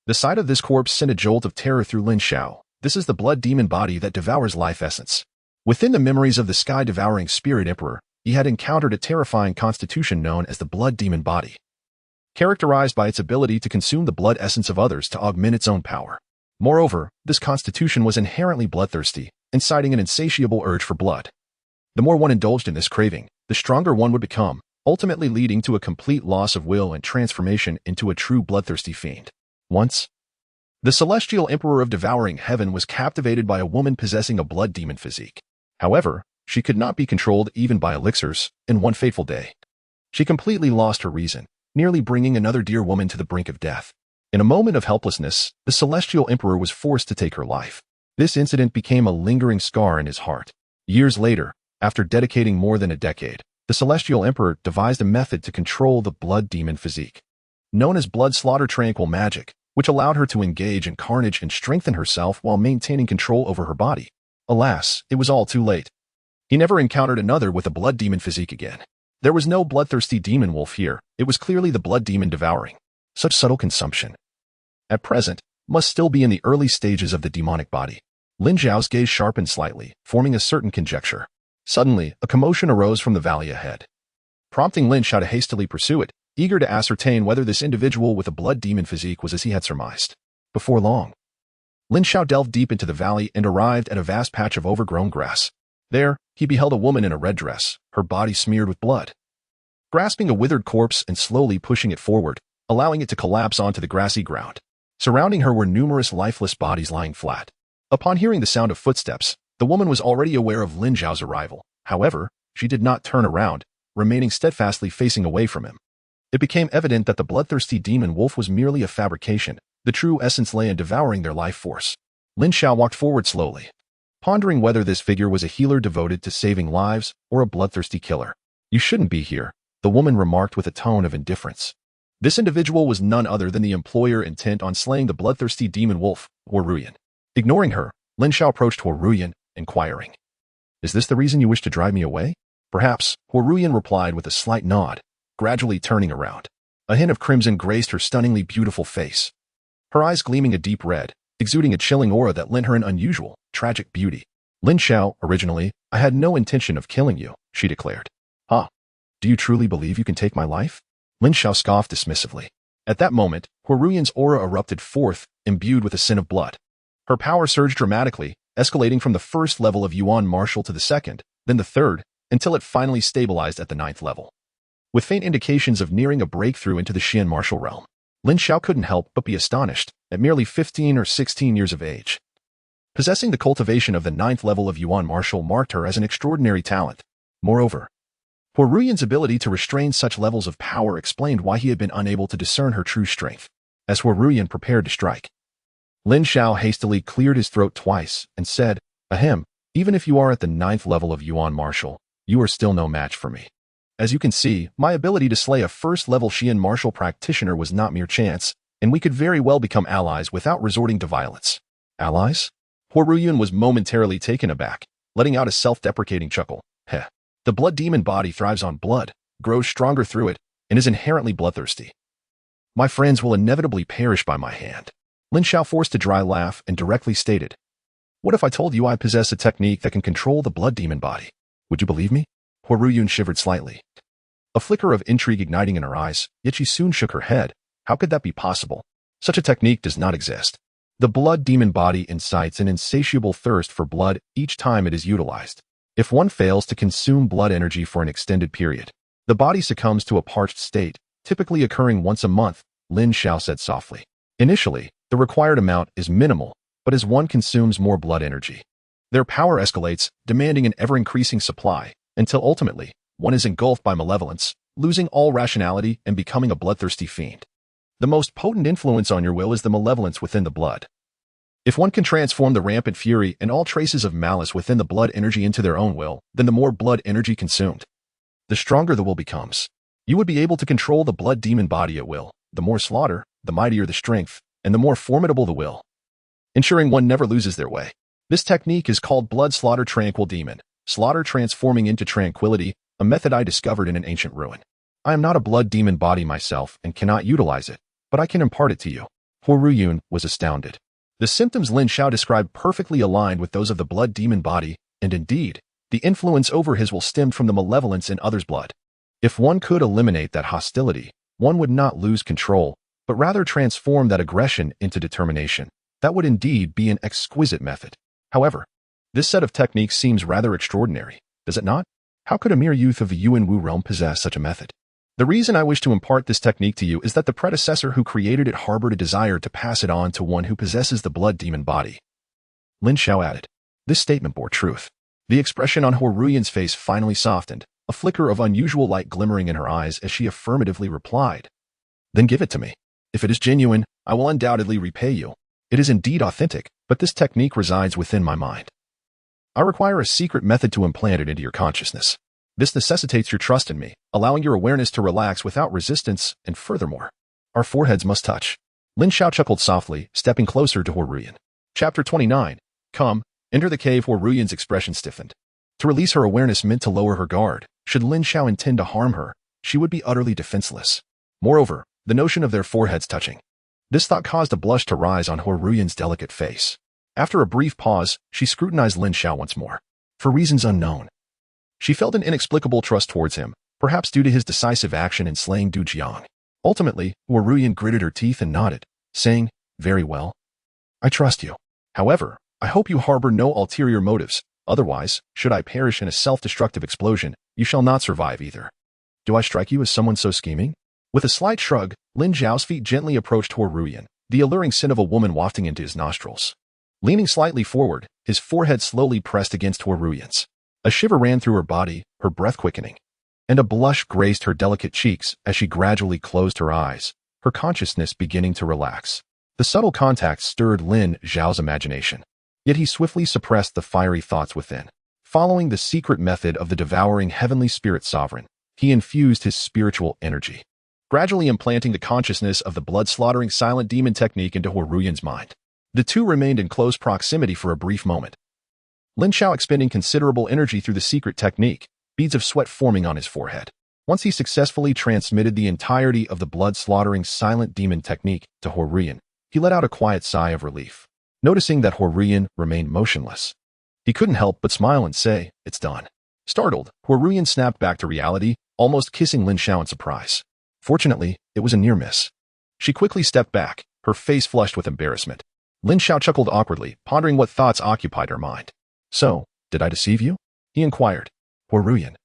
The sight of this corpse sent a jolt of terror through Lin Xiao. This is the blood demon body that devours life essence. Within the memories of the sky-devouring spirit emperor, he had encountered a terrifying constitution known as the blood demon body, characterized by its ability to consume the blood essence of others to augment its own power. Moreover, this constitution was inherently bloodthirsty, inciting an insatiable urge for blood. The more one indulged in this craving, the stronger one would become, ultimately leading to a complete loss of will and transformation into a true bloodthirsty fiend. Once, the celestial emperor of devouring heaven was captivated by a woman possessing a blood demon physique. However, she could not be controlled even by elixirs. In one fateful day, she completely lost her reason, nearly bringing another dear woman to the brink of death. In a moment of helplessness, the celestial emperor was forced to take her life. This incident became a lingering scar in his heart. Years later, after dedicating more than a decade, the celestial emperor devised a method to control the blood demon physique, known as blood slaughter tranquil magic, which allowed her to engage in carnage and strengthen herself while maintaining control over her body. Alas, it was all too late. He never encountered another with a blood demon physique again. There was no bloodthirsty demon wolf here, it was clearly the blood demon devouring. Such subtle consumption, at present, must still be in the early stages of the demonic body. Lin Xiao's gaze sharpened slightly, forming a certain conjecture. Suddenly, a commotion arose from the valley ahead, prompting Lin Xiao to hastily pursue it, eager to ascertain whether this individual with a blood demon physique was as he had surmised. Before long, Lin Xiao delved deep into the valley and arrived at a vast patch of overgrown grass. There, he beheld a woman in a red dress, her body smeared with blood. Grasping a withered corpse and slowly pushing it forward, allowing it to collapse onto the grassy ground. Surrounding her were numerous lifeless bodies lying flat. Upon hearing the sound of footsteps, the woman was already aware of Lin Xiao's arrival. However, she did not turn around, remaining steadfastly facing away from him. It became evident that the bloodthirsty demon wolf was merely a fabrication. The true essence lay in devouring their life force. Lin Xiao walked forward slowly, pondering whether this figure was a healer devoted to saving lives or a bloodthirsty killer. You shouldn't be here, the woman remarked with a tone of indifference. This individual was none other than the employer intent on slaying the bloodthirsty demon wolf, Huoruyan. Ignoring her, Lin Xiao approached Huoruyan, inquiring, "Is this the reason you wish to drive me away?" "Perhaps," Huoruyan replied with a slight nod, gradually turning around. A hint of crimson graced her stunningly beautiful face, her eyes gleaming a deep red, exuding a chilling aura that lent her an unusual, tragic beauty. "Lin Xiao, originally, I had no intention of killing you," she declared. "Huh? Do you truly believe you can take my life?" Lin Xiao scoffed dismissively. At that moment, Huoruyan's aura erupted forth, imbued with a sin of blood. Her power surged dramatically, escalating from the first level of Yuan Martial to the second, then the third, until it finally stabilized at the 9th level. With faint indications of nearing a breakthrough into the Xian martial realm, Lin Xiao couldn't help but be astonished, at merely 15 or 16 years of age. Possessing the cultivation of the 9th level of Yuan martial marked her as an extraordinary talent. Moreover, Huoruyan's ability to restrain such levels of power explained why he had been unable to discern her true strength. As Huoruyan prepared to strike, Lin Xiao hastily cleared his throat twice and said, "Ahem, even if you are at the 9th level of Yuan martial, you are still no match for me. As you can see, my ability to slay a first-level Xian martial practitioner was not mere chance, and we could very well become allies without resorting to violence." "Allies?" Huoruyan was momentarily taken aback, letting out a self-deprecating chuckle. Heh. The blood demon body thrives on blood, grows stronger through it, and is inherently bloodthirsty. My friends will inevitably perish by my hand. Lin Xiao forced a dry laugh and directly stated, What if I told you I possess a technique that can control the blood demon body? Would you believe me? Huoruyun shivered slightly, a flicker of intrigue igniting in her eyes, yet she soon shook her head. How could that be possible? Such a technique does not exist. The blood demon body incites an insatiable thirst for blood each time it is utilized. If one fails to consume blood energy for an extended period, the body succumbs to a parched state, typically occurring once a month, Lin Xiao said softly. Initially, the required amount is minimal, but as one consumes more blood energy, their power escalates, demanding an ever-increasing supply, until ultimately, one is engulfed by malevolence, losing all rationality and becoming a bloodthirsty fiend. The most potent influence on your will is the malevolence within the blood. If one can transform the rampant fury and all traces of malice within the blood energy into their own will, then the more blood energy consumed, the stronger the will becomes. You would be able to control the blood demon body at will. The more slaughter, the mightier the strength, and the more formidable the will, ensuring one never loses their way. This technique is called blood slaughter tranquil demon, slaughter transforming into tranquility, a method I discovered in an ancient ruin. I am not a blood demon body myself and cannot utilize it, but I can impart it to you. Huoruyun was astounded. The symptoms Lin Xiao described perfectly aligned with those of the blood demon body, and indeed, the influence over his will stemmed from the malevolence in others' blood. If one could eliminate that hostility, one would not lose control, but rather transform that aggression into determination. That would indeed be an exquisite method. However, this set of techniques seems rather extraordinary, does it not? How could a mere youth of the Yuan Wu realm possess such a method? The reason I wish to impart this technique to you is that the predecessor who created it harbored a desire to pass it on to one who possesses the blood demon body. Lin Xiao added. This statement bore truth. The expression on Huoruyun's face finally softened, a flicker of unusual light glimmering in her eyes as she affirmatively replied. Then give it to me. If it is genuine, I will undoubtedly repay you. It is indeed authentic, but this technique resides within my mind. I require a secret method to implant it into your consciousness. This necessitates your trust in me, allowing your awareness to relax without resistance, and furthermore, our foreheads must touch. Lin Xiao chuckled softly, stepping closer to Huoruyun. Chapter 29. Come, enter the cave. Huoruyun's expression stiffened. To release her awareness meant to lower her guard. Should Lin Xiao intend to harm her, she would be utterly defenseless. Moreover, the notion of their foreheads touching. This thought caused a blush to rise on Huoruyun's delicate face. After a brief pause, she scrutinized Lin Xiao once more. For reasons unknown, she felt an inexplicable trust towards him, perhaps due to his decisive action in slaying Du Jiang. Ultimately, Huoruyun gritted her teeth and nodded, saying, Very well. I trust you. However, I hope you harbor no ulterior motives. Otherwise, should I perish in a self-destructive explosion, you shall not survive either. Do I strike you as someone so scheming? With a slight shrug, Lin Xiao's feet gently approached Huoruyun, the alluring scent of a woman wafting into his nostrils. Leaning slightly forward, his forehead slowly pressed against Huoruyun's. A shiver ran through her body, her breath quickening, and a blush graced her delicate cheeks as she gradually closed her eyes, her consciousness beginning to relax. The subtle contact stirred Lin Xiao's imagination, yet he swiftly suppressed the fiery thoughts within. Following the secret method of the devouring heavenly spirit sovereign, he infused his spiritual energy, gradually implanting the consciousness of the blood-slaughtering silent demon technique into Huoruyun's mind. The two remained in close proximity for a brief moment, Lin Xiao expending considerable energy through the secret technique, beads of sweat forming on his forehead. Once he successfully transmitted the entirety of the blood-slaughtering silent demon technique to Huoruyun, he let out a quiet sigh of relief, noticing that Huoruyun remained motionless. He couldn't help but smile and say, It's done. Startled, Huoruyun snapped back to reality, almost kissing Lin Xiao in surprise. Fortunately, it was a near miss. She quickly stepped back, her face flushed with embarrassment. Lin Xiao chuckled awkwardly, pondering what thoughts occupied her mind. So, did I deceive you? He inquired. Huoruyun,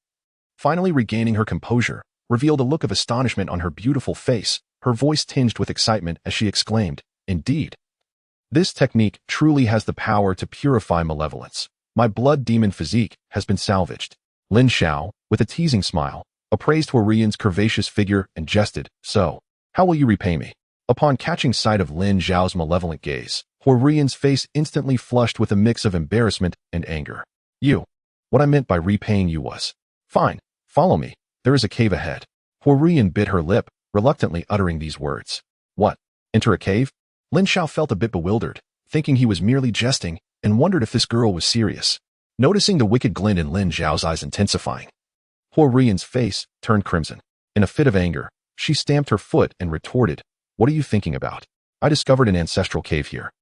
finally regaining her composure, revealed a look of astonishment on her beautiful face, her voice tinged with excitement as she exclaimed, Indeed. This technique truly has the power to purify malevolence. My blood demon physique has been salvaged. Lin Xiao, with a teasing smile, appraised Huoruyun's curvaceous figure and jested, So, how will you repay me? Upon catching sight of Lin Xiao's malevolent gaze, Huoruyun's face instantly flushed with a mix of embarrassment and anger. What I meant by repaying you was, Fine, follow me, there is a cave ahead. Huoruyun bit her lip, reluctantly uttering these words. What? Enter a cave? Lin Xiao felt a bit bewildered, thinking he was merely jesting, and wondered if this girl was serious. Noticing the wicked glint in Lin Xiao's eyes intensifying, Huoruyun's face turned crimson. In a fit of anger, she stamped her foot and retorted, What are you thinking about? I discovered an ancestral cave here,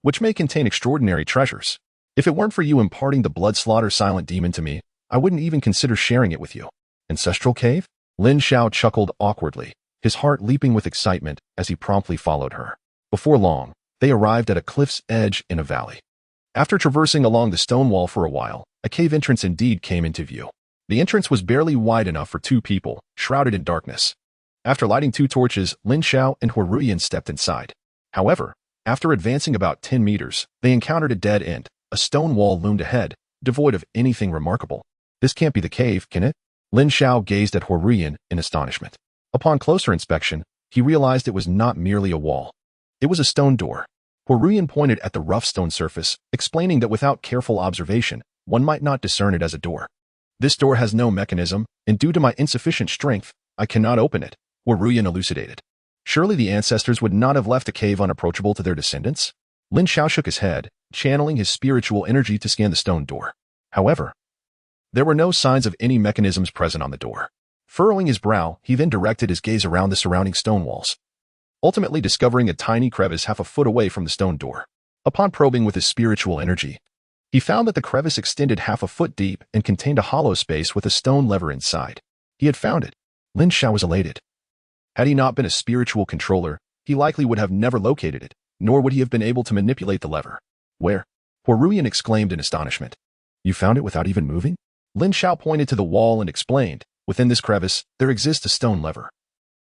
which may contain extraordinary treasures. If it weren't for you imparting the blood slaughter silent demon to me, I wouldn't even consider sharing it with you. Ancestral cave? Lin Xiao chuckled awkwardly, his heart leaping with excitement as he promptly followed her. Before long, they arrived at a cliff's edge in a valley. After traversing along the stone wall for a while, a cave entrance indeed came into view. The entrance was barely wide enough for two people, shrouded in darkness. After lighting 2 torches, Lin Xiao and Huoruyan stepped inside. However, after advancing about 10 meters, they encountered a dead end. A stone wall loomed ahead, devoid of anything remarkable. This can't be the cave, can it? Lin Xiao gazed at Huoruyan in astonishment. Upon closer inspection, he realized it was not merely a wall. It was a stone door. Huoruyan pointed at the rough stone surface, explaining that without careful observation, one might not discern it as a door. This door has no mechanism, and due to my insufficient strength, I cannot open it, Huoruyan elucidated. Surely the ancestors would not have left a cave unapproachable to their descendants? Lin Xiao shook his head, channeling his spiritual energy to scan the stone door. However, there were no signs of any mechanisms present on the door. Furrowing his brow, he then directed his gaze around the surrounding stone walls, ultimately discovering a tiny crevice half a foot away from the stone door. Upon probing with his spiritual energy, he found that the crevice extended half a foot deep and contained a hollow space with a stone lever inside. He had found it. Lin Xiao was elated. Had he not been a spiritual controller, he likely would have never located it, nor would he have been able to manipulate the lever. Where? Huoruyan exclaimed in astonishment. You found it without even moving? Lin Xiao pointed to the wall and explained, within this crevice, there exists a stone lever.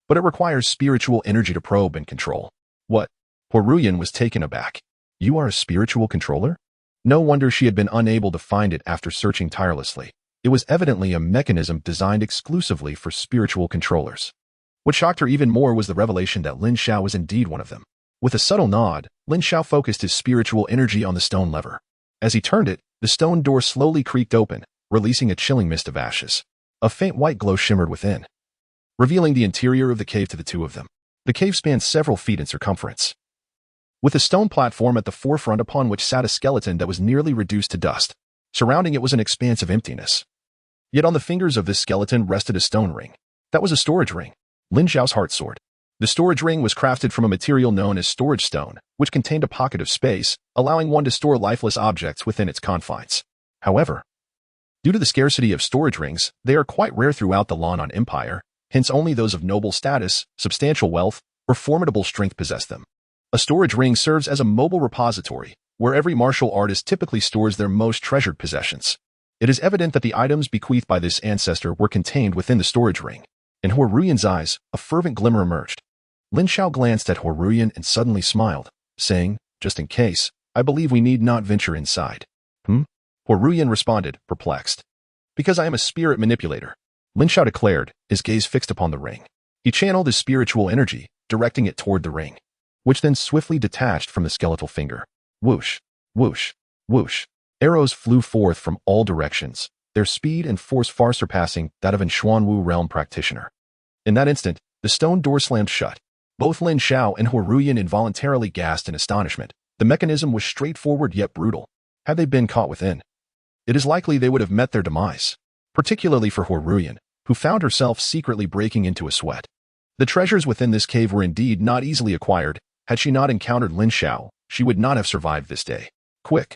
But it requires spiritual energy to probe and control. What? Huoruyan was taken aback. You are a spiritual controller? No wonder she had been unable to find it after searching tirelessly. It was evidently a mechanism designed exclusively for spiritual controllers. What shocked her even more was the revelation that Lin Xiao was indeed one of them. With a subtle nod, Lin Xiao focused his spiritual energy on the stone lever. As he turned it, the stone door slowly creaked open, releasing a chilling mist of ashes. A faint white glow shimmered within, revealing the interior of the cave to the two of them. The cave spanned several feet in circumference, with a stone platform at the forefront upon which sat a skeleton that was nearly reduced to dust. Surrounding it was an expanse of emptiness. Yet on the fingers of this skeleton rested a stone ring. That was a storage ring. Lin Xiao's heart soared. The storage ring was crafted from a material known as storage stone, which contained a pocket of space, allowing one to store lifeless objects within its confines. However, due to the scarcity of storage rings, they are quite rare throughout the Lan Empire, hence only those of noble status, substantial wealth, or formidable strength possess them. A storage ring serves as a mobile repository, where every martial artist typically stores their most treasured possessions. It is evident that the items bequeathed by this ancestor were contained within the storage ring. In Huoruyan's eyes, a fervent glimmer emerged. Lin Xiao glanced at Huoruyan and suddenly smiled, saying, just in case, I believe we need not venture inside. Huoruyan responded, perplexed. Because I am a spirit manipulator, Lin Xiao declared, his gaze fixed upon the ring. He channeled his spiritual energy, directing it toward the ring, which then swiftly detached from the skeletal finger. Whoosh, whoosh, whoosh. Arrows flew forth from all directions, their speed and force far surpassing that of an Xuanwu realm practitioner. In that instant, the stone door slammed shut. Both Lin Xiao and Huoruyan involuntarily gasped in astonishment. The mechanism was straightforward yet brutal. Had they been caught within, it is likely they would have met their demise, particularly for Huoruyan, who found herself secretly breaking into a sweat. The treasures within this cave were indeed not easily acquired. Had she not encountered Lin Xiao, she would not have survived this day. Quick!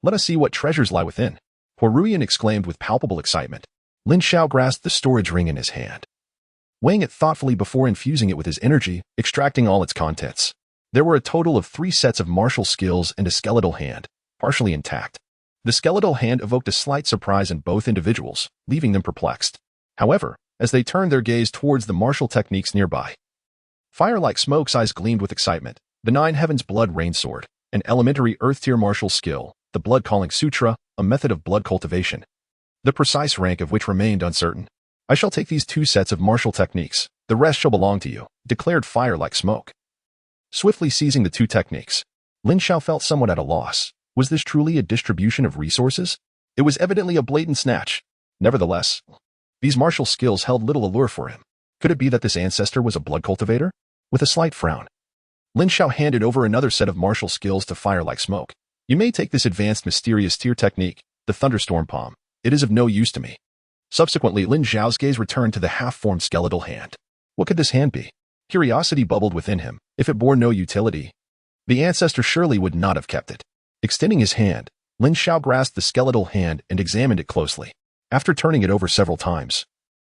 Let us see what treasures lie within, Huoruyan exclaimed with palpable excitement. Lin Xiao grasped the storage ring in his hand, weighing it thoughtfully before infusing it with his energy, extracting all its contents. There were a total of 3 sets of martial skills and a skeletal hand, partially intact. The skeletal hand evoked a slight surprise in both individuals, leaving them perplexed. However, as they turned their gaze towards the martial techniques nearby, fire-like smoke's eyes gleamed with excitement. The 9 Heavens Blood Rain Sword, an elementary earth-tier martial skill, the Blood-Calling Sutra, a method of blood cultivation, the precise rank of which remained uncertain. I shall take these 2 sets of martial techniques. The rest shall belong to you, declared fire-like smoke. Swiftly seizing the 2 techniques, Lin Xiao felt somewhat at a loss. Was this truly a distribution of resources? It was evidently a blatant snatch. Nevertheless, these martial skills held little allure for him. Could it be that this ancestor was a blood cultivator? With a slight frown, Lin Xiao handed over another set of martial skills to fire-like smoke. You may take this advanced mysterious tier technique, the thunderstorm palm. It is of no use to me. Subsequently, Lin Xiao's gaze returned to the half-formed skeletal hand. What could this hand be? Curiosity bubbled within him. If it bore no utility, the ancestor surely would not have kept it. Extending his hand, Lin Xiao grasped the skeletal hand and examined it closely. After turning it over several times,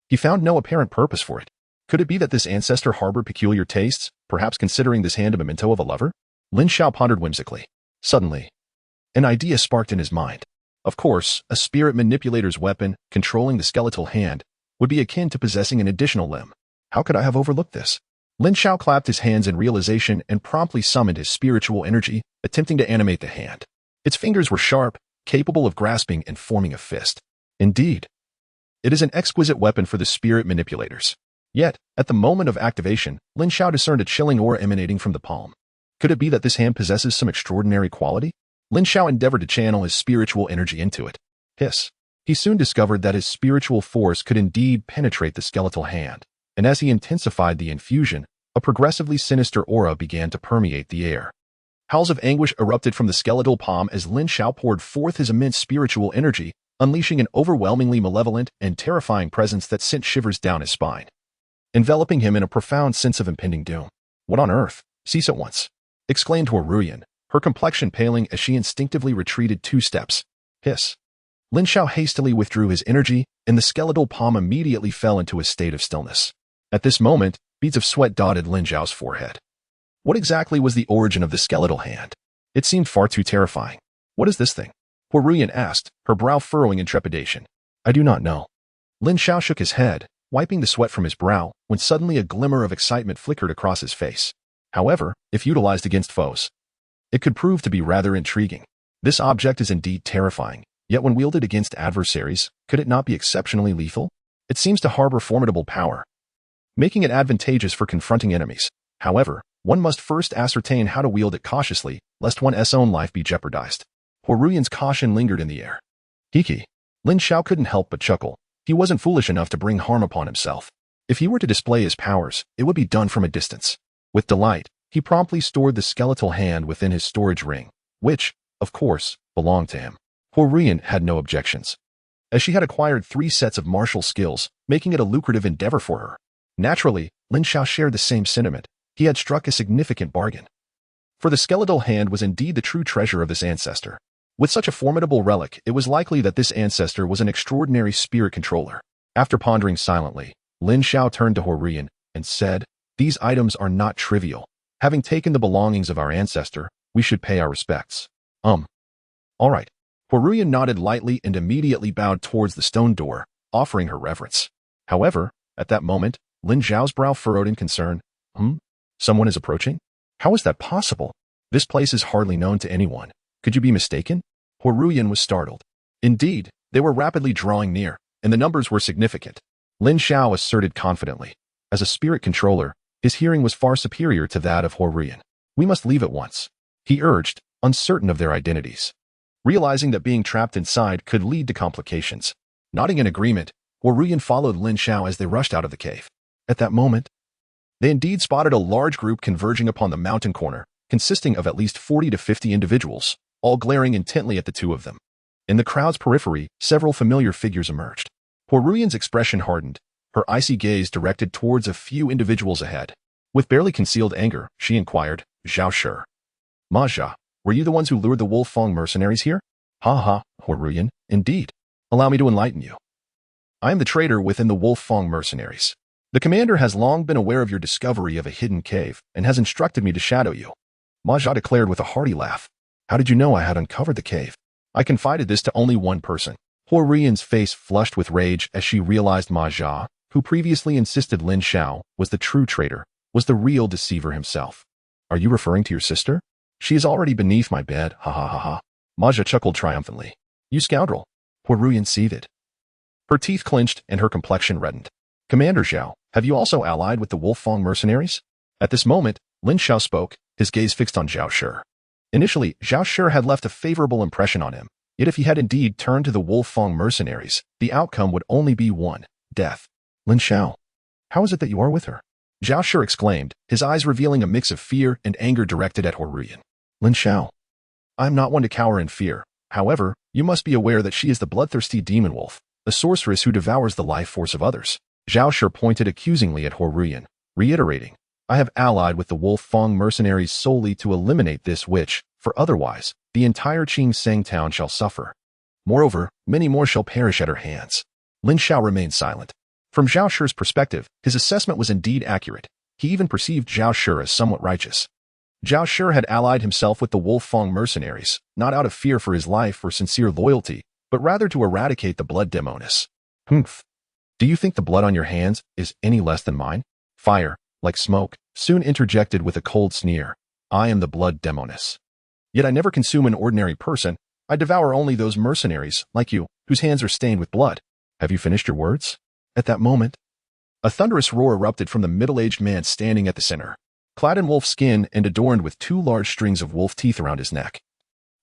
he found no apparent purpose for it. Could it be that this ancestor harbored peculiar tastes, perhaps considering this hand a memento of a lover? Lin Xiao pondered whimsically. Suddenly, an idea sparked in his mind. Of course, a spirit manipulator's weapon, controlling the skeletal hand, would be akin to possessing an additional limb. How could I have overlooked this? Lin Xiao clapped his hands in realization and promptly summoned his spiritual energy, attempting to animate the hand. Its fingers were sharp, capable of grasping and forming a fist. Indeed, it is an exquisite weapon for the spirit manipulators. Yet, at the moment of activation, Lin Xiao discerned a chilling aura emanating from the palm. Could it be that this hand possesses some extraordinary quality? Lin Xiao endeavored to channel his spiritual energy into it. Hiss. He soon discovered that his spiritual force could indeed penetrate the skeletal hand, and as he intensified the infusion, a progressively sinister aura began to permeate the air. Howls of anguish erupted from the skeletal palm as Lin Xiao poured forth his immense spiritual energy, unleashing an overwhelmingly malevolent and terrifying presence that sent shivers down his spine, enveloping him in a profound sense of impending doom. What on earth? Cease at once! Exclaimed Huoruyan, her complexion paling as she instinctively retreated 2 steps. Hiss. Lin Xiao hastily withdrew his energy, and the skeletal palm immediately fell into a state of stillness. At this moment, beads of sweat dotted Lin Xiao's forehead. What exactly was the origin of the skeletal hand? It seemed far too terrifying. What is this thing? Huoruyan asked, her brow furrowing in trepidation. I do not know. Lin Xiao shook his head, wiping the sweat from his brow, when suddenly a glimmer of excitement flickered across his face. However, if utilized against foes, it could prove to be rather intriguing. This object is indeed terrifying, yet when wielded against adversaries, could it not be exceptionally lethal? It seems to harbor formidable power, making it advantageous for confronting enemies. However, one must first ascertain how to wield it cautiously, lest one's own life be jeopardized. Huoruyan's caution lingered in the air. Hiki. Lin Xiao couldn't help but chuckle. He wasn't foolish enough to bring harm upon himself. If he were to display his powers, it would be done from a distance. With delight, he promptly stored the skeletal hand within his storage ring, which, of course, belonged to him. Huoruyan had no objections, as she had acquired 3 sets of martial skills, making it a lucrative endeavor for her. Naturally, Lin Xiao shared the same sentiment. He had struck a significant bargain. For the skeletal hand was indeed the true treasure of this ancestor. With such a formidable relic, it was likely that this ancestor was an extraordinary spirit controller. After pondering silently, Lin Xiao turned to Huoruyan and said, These items are not trivial. Having taken the belongings of our ancestor, we should pay our respects. All right. Huoruyan nodded lightly and immediately bowed towards the stone door, offering her reverence. However, at that moment, Lin Xiao's brow furrowed in concern. Someone is approaching? How is that possible? This place is hardly known to anyone. Could you be mistaken? Huoruyan was startled. Indeed, they were rapidly drawing near, and the numbers were significant. Lin Xiao asserted confidently. As a spirit controller, his hearing was far superior to that of Huoruyan. We must leave at once, he urged, uncertain of their identities, realizing that being trapped inside could lead to complications. Nodding in agreement, Huoruyan followed Lin Xiao as they rushed out of the cave. At that moment, they indeed spotted a large group converging upon the mountain corner, consisting of at least 40 to 50 individuals, all glaring intently at the 2 of them. In the crowd's periphery, several familiar figures emerged. Huoruyan's expression hardened, her icy gaze directed towards a few individuals ahead. With barely concealed anger, she inquired, Zhao Shi. Ma Jia, were you the ones who lured the Wolfang mercenaries here? Ha ha, Huoruyan, indeed. Allow me to enlighten you. I am the traitor within the Wolfang mercenaries. The commander has long been aware of your discovery of a hidden cave and has instructed me to shadow you. Ma Jia declared with a hearty laugh. How did you know I had uncovered the cave? I confided this to only one person. Huoruyan's face flushed with rage as she realized Ma Jia, who previously insisted Lin Xiao was the true traitor, was the real deceiver himself. Are you referring to your sister? She is already beneath my bed, ha ha ha ha. Ma Jia chuckled triumphantly. You scoundrel. Huoruyan seethed. Her teeth clenched and her complexion reddened. Commander Zhao, have you also allied with the Wolfang mercenaries? At this moment, Lin Xiao spoke, his gaze fixed on Zhao Shi. Initially, Zhao Shi had left a favorable impression on him, yet if he had indeed turned to the Wolfang mercenaries, the outcome would only be one, death. Lin Xiao, how is it that you are with her? Zhao Shi exclaimed, his eyes revealing a mix of fear and anger directed at Huoruyan. Lin Xiao, I am not one to cower in fear. However, you must be aware that she is the bloodthirsty demon wolf, a sorceress who devours the life force of others. Zhao Shi pointed accusingly at Huoruyan, reiterating, I have allied with the Wolfang mercenaries solely to eliminate this witch, for otherwise, the entire Qing Seng town shall suffer. Moreover, many more shall perish at her hands. Lin Xiao remained silent. From Zhao Shi's perspective, his assessment was indeed accurate. He even perceived Zhao Shi as somewhat righteous. Zhao Shi had allied himself with the Wolfang mercenaries, not out of fear for his life or sincere loyalty, but rather to eradicate the blood demoness. Humph. Do you think the blood on your hands is any less than mine? Fire, like smoke, soon interjected with a cold sneer. I am the blood demoness. Yet I never consume an ordinary person. I devour only those mercenaries, like you, whose hands are stained with blood. Have you finished your words? At that moment, a thunderous roar erupted from the middle-aged man standing at the center, clad in wolf skin and adorned with 2 large strings of wolf teeth around his neck.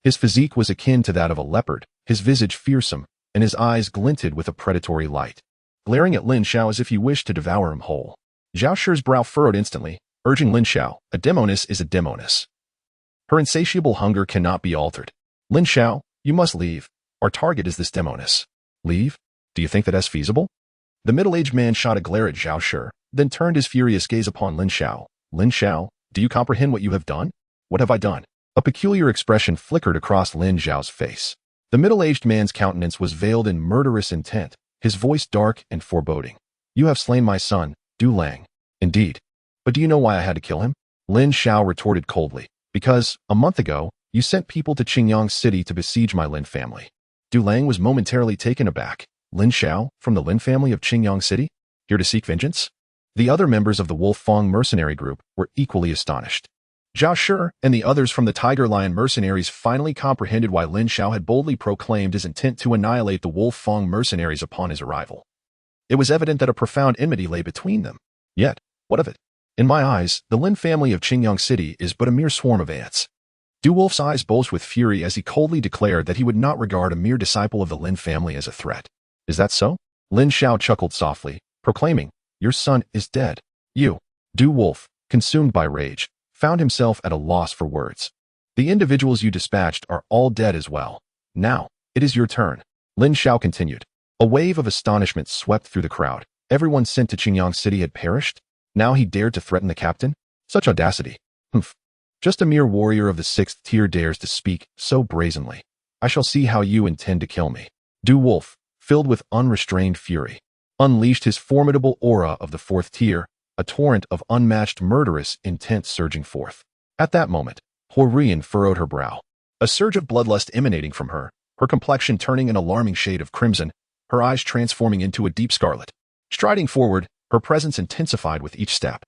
His physique was akin to that of a leopard, his visage fearsome, and his eyes glinted with a predatory light, glaring at Lin Xiao as if he wished to devour him whole. Zhao Shi's brow furrowed instantly, urging Lin Xiao, a demoness is a demoness. Her insatiable hunger cannot be altered. Lin Xiao, you must leave. Our target is this demoness. Leave? Do you think that is feasible? The middle-aged man shot a glare at Zhao Shi, then turned his furious gaze upon Lin Xiao. Lin Xiao, do you comprehend what you have done? What have I done? A peculiar expression flickered across Lin Xiao's face. The middle-aged man's countenance was veiled in murderous intent, his voice dark and foreboding. You have slain my son, Du Lang. Indeed. But do you know why I had to kill him? Lin Xiao retorted coldly. Because, a month ago, you sent people to Qingyang City to besiege my Lin family. Du Lang was momentarily taken aback. Lin Xiao, from the Lin family of Qingyang City? Here to seek vengeance? The other members of the Wolfang mercenary group were equally astonished. Zhao Shi and the others from the Tiger Lion mercenaries finally comprehended why Lin Xiao had boldly proclaimed his intent to annihilate the Wolfang mercenaries upon his arrival. It was evident that a profound enmity lay between them. Yet, what of it? In my eyes, the Lin family of Qingyang City is but a mere swarm of ants. Du Wolf's eyes bulged with fury as he coldly declared that he would not regard a mere disciple of the Lin family as a threat. Is that so? Lin Xiao chuckled softly, proclaiming, your son is dead. You, Du Wolf, consumed by rage, found himself at a loss for words. The individuals you dispatched are all dead as well. Now, it is your turn. Lin Xiao continued. A wave of astonishment swept through the crowd. Everyone sent to Qingyang City had perished? Now he dared to threaten the captain? Such audacity. Humph. Just a mere warrior of the 6th tier dares to speak so brazenly. I shall see how you intend to kill me. Du Wolf, filled with unrestrained fury, unleashed his formidable aura of the 4th tier, a torrent of unmatched murderous intent surging forth. At that moment, Huorian furrowed her brow, a surge of bloodlust emanating from her, her complexion turning an alarming shade of crimson, her eyes transforming into a deep scarlet. Striding forward, her presence intensified with each step.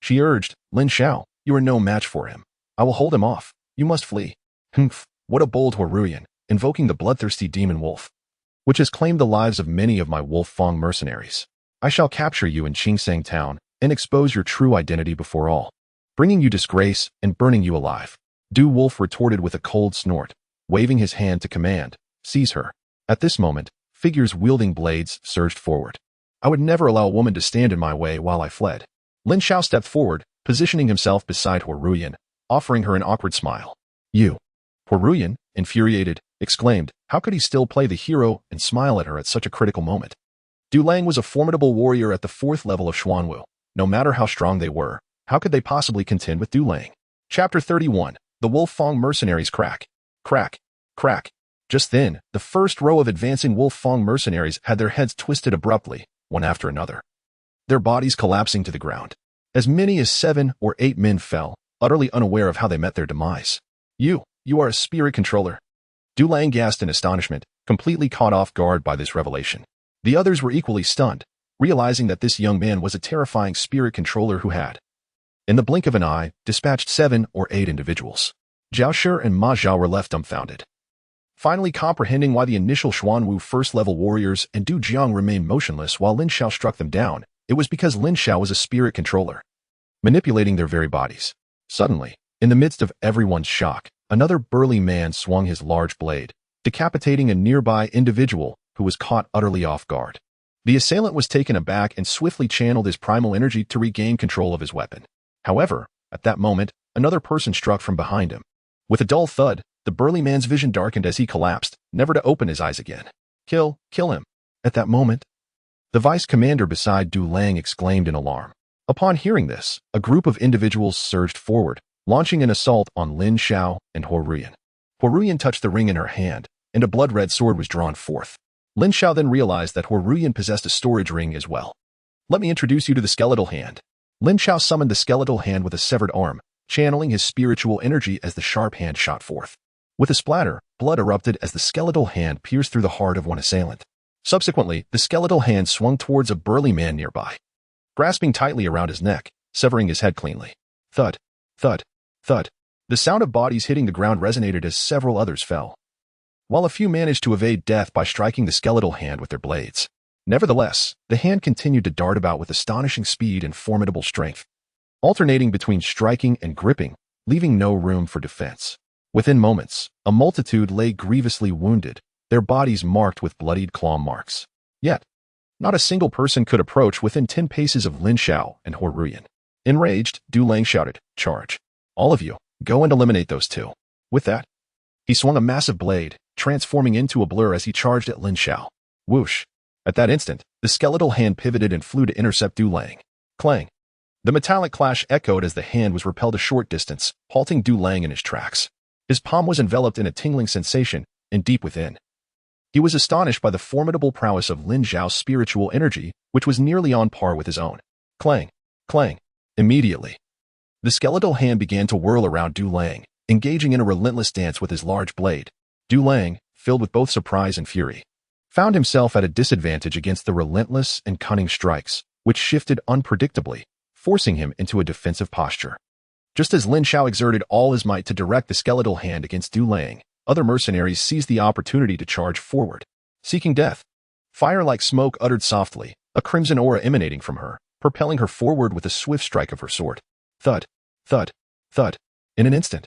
She urged, Lin Xiao, you are no match for him. I will hold him off. You must flee. Humph, what a bold Huorian, invoking the bloodthirsty demon wolf, which has claimed the lives of many of my Wolfang mercenaries. I shall capture you in Qingsang town and expose your true identity before all, bringing you disgrace and burning you alive. Du Wolf retorted with a cold snort, waving his hand to command, seize her. At this moment, figures wielding blades surged forward. I would never allow a woman to stand in my way while I fled. Lin Xiao stepped forward, positioning himself beside Huorian, offering her an awkward smile. You. Huorian, infuriated, exclaimed, how could he still play the hero and smile at her at such a critical moment? Du Lang was a formidable warrior at the 4th level of Xuanwu. No matter how strong they were, how could they possibly contend with Du Lang? Chapter 31. The Wolfang mercenaries crack. Crack. Crack. Just then, the first row of advancing Wolfang mercenaries had their heads twisted abruptly, one after another, their bodies collapsing to the ground. As many as 7 or 8 men fell, utterly unaware of how they met their demise. You are a spirit controller. Du Lang gasped in astonishment, completely caught off guard by this revelation. The others were equally stunned, realizing that this young man was a terrifying spirit controller who had, in the blink of an eye, dispatched 7 or 8 individuals. Zhao Shi and Ma Zhao were left dumbfounded. Finally comprehending why the initial Xuanwu 1st-level warriors and Du Jiang remained motionless while Lin Xiao struck them down, it was because Lin Xiao was a spirit controller, manipulating their very bodies. Suddenly, in the midst of everyone's shock, another burly man swung his large blade, decapitating a nearby individual who was caught utterly off guard. The assailant was taken aback and swiftly channeled his primal energy to regain control of his weapon. However, at that moment, another person struck from behind him. With a dull thud, the burly man's vision darkened as he collapsed, never to open his eyes again. Kill him. At that moment, the vice commander beside Du Lang exclaimed in alarm. Upon hearing this, a group of individuals surged forward, launching an assault on Lin Xiao and Huoruyan. Huoruyan touched the ring in her hand, and a blood-red sword was drawn forth. Lin Xiao then realized that Huoruyan possessed a storage ring as well. Let me introduce you to the skeletal hand. Lin Xiao summoned the skeletal hand with a severed arm, channeling his spiritual energy as the sharp hand shot forth. With a splatter, blood erupted as the skeletal hand pierced through the heart of one assailant. Subsequently, the skeletal hand swung towards a burly man nearby, grasping tightly around his neck, severing his head cleanly. Thud, thud, thud. The sound of bodies hitting the ground resonated as several others fell, while a few managed to evade death by striking the skeletal hand with their blades. Nevertheless, the hand continued to dart about with astonishing speed and formidable strength, alternating between striking and gripping, leaving no room for defense. Within moments, a multitude lay grievously wounded, their bodies marked with bloodied claw marks. Yet, not a single person could approach within 10 paces of Lin Xiao and Huoruyan. Enraged, Du Lang shouted, "Charge! All of you, go and eliminate those two." With that, he swung a massive blade, transforming into a blur as he charged at Lin Xiao. Whoosh! At that instant, the skeletal hand pivoted and flew to intercept Du Lang. Clang! The metallic clash echoed as the hand was repelled a short distance, halting Du Lang in his tracks. His palm was enveloped in a tingling sensation, and deep within, he was astonished by the formidable prowess of Lin Xiao's spiritual energy, which was nearly on par with his own. Clang! Clang! Immediately, the skeletal hand began to whirl around Du Lang, engaging in a relentless dance with his large blade. Du Lang, filled with both surprise and fury, found himself at a disadvantage against the relentless and cunning strikes, which shifted unpredictably, forcing him into a defensive posture. Just as Lin Xiao exerted all his might to direct the skeletal hand against Du Lang, other mercenaries seized the opportunity to charge forward, seeking death. Fire like smoke uttered softly, a crimson aura emanating from her, propelling her forward with a swift strike of her sword. Thud, thud, thud. In an instant,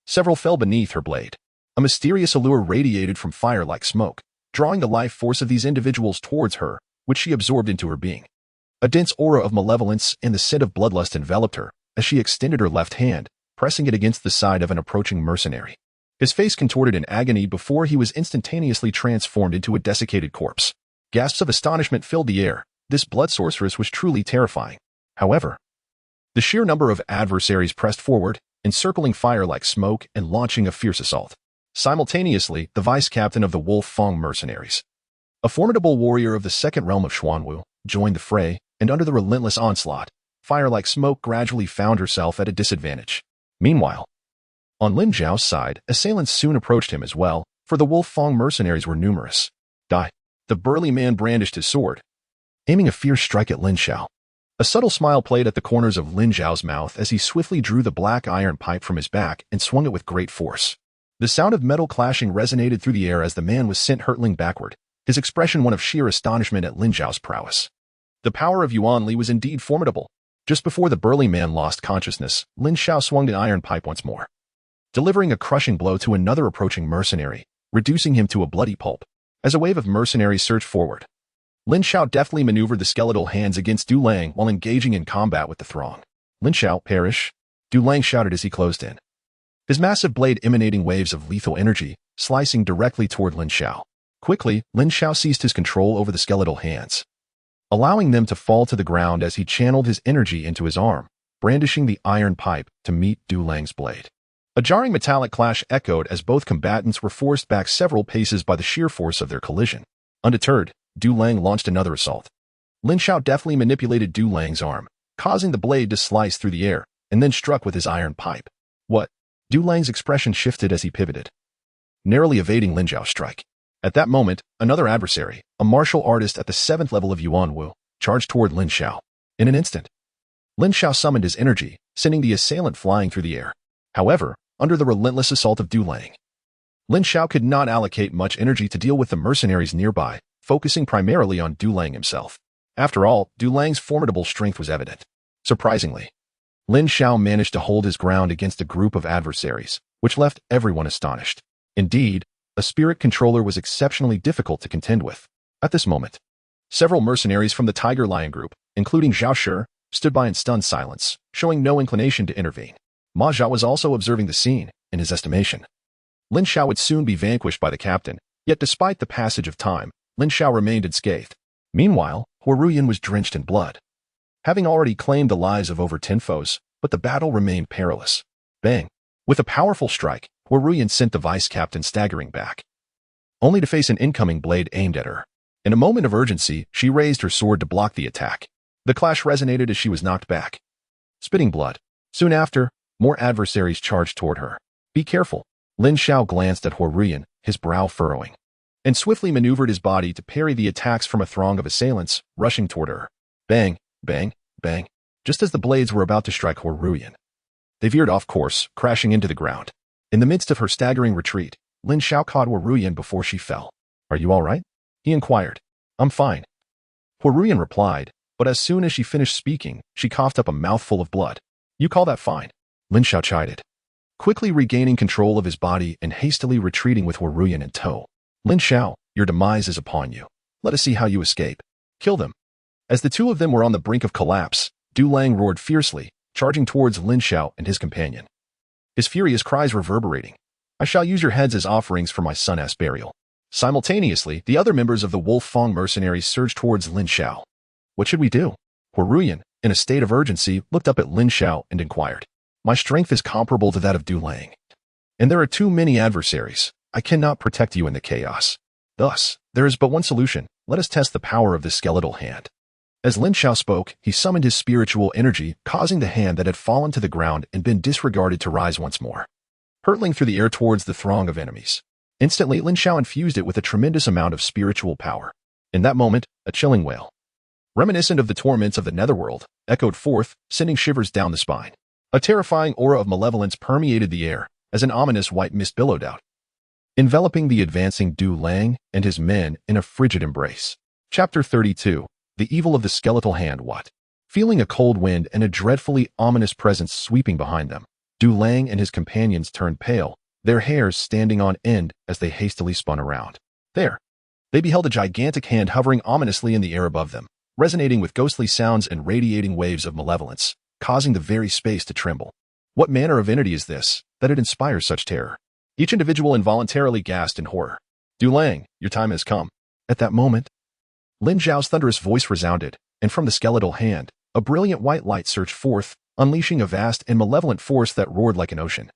several fell beneath her blade. A mysterious allure radiated from fire like smoke, drawing the life force of these individuals towards her, which she absorbed into her being. A dense aura of malevolence and the scent of bloodlust enveloped her as she extended her left hand, pressing it against the side of an approaching mercenary. His face contorted in agony before he was instantaneously transformed into a desiccated corpse. Gasps of astonishment filled the air. This blood sorceress was truly terrifying. However, the sheer number of adversaries pressed forward, encircling fire like smoke and launching a fierce assault. Simultaneously, the vice-captain of the Wolf Fong mercenaries, a formidable warrior of the second realm of Xuanwu, joined the fray, and under the relentless onslaught, fire like smoke gradually found herself at a disadvantage. Meanwhile, on Lin Xiao's side, assailants soon approached him as well, for the Wolf Fong mercenaries were numerous. Die! The burly man brandished his sword, aiming a fierce strike at Lin Xiao. A subtle smile played at the corners of Lin Xiao's mouth as he swiftly drew the black iron pipe from his back and swung it with great force. The sound of metal clashing resonated through the air as the man was sent hurtling backward, his expression one of sheer astonishment at Lin Xiao's prowess. The power of Yuan Li was indeed formidable. Just before the burly man lost consciousness, Lin Xiao swung the iron pipe once more, delivering a crushing blow to another approaching mercenary, reducing him to a bloody pulp. As a wave of mercenaries surged forward, Lin Xiao deftly maneuvered the skeletal hands against Du Lang while engaging in combat with the throng. Lin Xiao, perish! Du Lang shouted as he closed in, his massive blade emanating waves of lethal energy, slicing directly toward Lin Xiao. Quickly, Lin Xiao seized his control over the skeletal hands, allowing them to fall to the ground as he channeled his energy into his arm, brandishing the iron pipe to meet Du Lang's blade. A jarring metallic clash echoed as both combatants were forced back several paces by the sheer force of their collision. Undeterred, Du Lang launched another assault. Lin Xiao deftly manipulated Du Lang's arm, causing the blade to slice through the air, and then struck with his iron pipe. What? Du Lang's expression shifted as he pivoted, narrowly evading Lin Xiao's strike. At that moment, another adversary, a martial artist at the 7th level of Yuanwu, charged toward Lin Xiao. In an instant, Lin Xiao summoned his energy, sending the assailant flying through the air. However, under the relentless assault of Du Lang, Lin Xiao could not allocate much energy to deal with the mercenaries nearby, focusing primarily on Du Lang himself. After all, Du Lang's formidable strength was evident. Surprisingly, Lin Xiao managed to hold his ground against a group of adversaries, which left everyone astonished. Indeed, a spirit controller was exceptionally difficult to contend with. At this moment, several mercenaries from the Tiger Lion group, including Zhao Shi, stood by in stunned silence, showing no inclination to intervene. Ma Zhao was also observing the scene. In his estimation, Lin Xiao would soon be vanquished by the captain, yet despite the passage of time, Lin Xiao remained unscathed. Meanwhile, Huoruyan was drenched in blood, having already claimed the lives of over 10 foes, but the battle remained perilous. Bang! With a powerful strike, Huoruyan sent the vice captain staggering back, only to face an incoming blade aimed at her. In a moment of urgency, she raised her sword to block the attack. The clash resonated as she was knocked back, spitting blood. Soon after, more adversaries charged toward her. Be careful. Lin Xiao glanced at Huoruyan, his brow furrowing, and swiftly maneuvered his body to parry the attacks from a throng of assailants rushing toward her. Bang, bang, bang. Just as the blades were about to strike Huoruyan, they veered off course, crashing into the ground. In the midst of her staggering retreat, Lin Xiao caught Huoruyan before she fell. Are you all right? He inquired. I'm fine. Huoruyan replied, but as soon as she finished speaking, she coughed up a mouthful of blood. You call that fine? Lin Xiao chided, quickly regaining control of his body and hastily retreating with Huoruyan in tow. Lin Xiao, your demise is upon you. Let us see how you escape. Kill them. As the two of them were on the brink of collapse, Du Lang roared fiercely, charging towards Lin Xiao and his companion, his furious cries reverberating. I shall use your heads as offerings for my son-ass burial. Simultaneously, the other members of the Wolf Fang mercenaries surged towards Lin Xiao. What should we do? Huoruyan, in a state of urgency, looked up at Lin Xiao and inquired. My strength is comparable to that of Du Lang, and there are too many adversaries. I cannot protect you in the chaos. Thus, there is but one solution. Let us test the power of this skeletal hand. As Lin Xiao spoke, he summoned his spiritual energy, causing the hand that had fallen to the ground and been disregarded to rise once more, hurtling through the air towards the throng of enemies. Instantly, Lin Xiao infused it with a tremendous amount of spiritual power. In that moment, a chilling wail, reminiscent of the torments of the netherworld, echoed forth, sending shivers down the spine. A terrifying aura of malevolence permeated the air, as an ominous white mist billowed out, enveloping the advancing Du Lang and his men in a frigid embrace. Chapter 32. The Evil of the Skeletal Hand. What? Feeling a cold wind and a dreadfully ominous presence sweeping behind them, Du Lang and his companions turned pale, their hairs standing on end as they hastily spun around. There, they beheld a gigantic hand hovering ominously in the air above them, resonating with ghostly sounds and radiating waves of malevolence, causing the very space to tremble. What manner of entity is this, that it inspires such terror? Each individual involuntarily gasped in horror. Du Lang, your time has come. At that moment, Lin Xiao's thunderous voice resounded, and from the skeletal hand, a brilliant white light surged forth, unleashing a vast and malevolent force that roared like an ocean,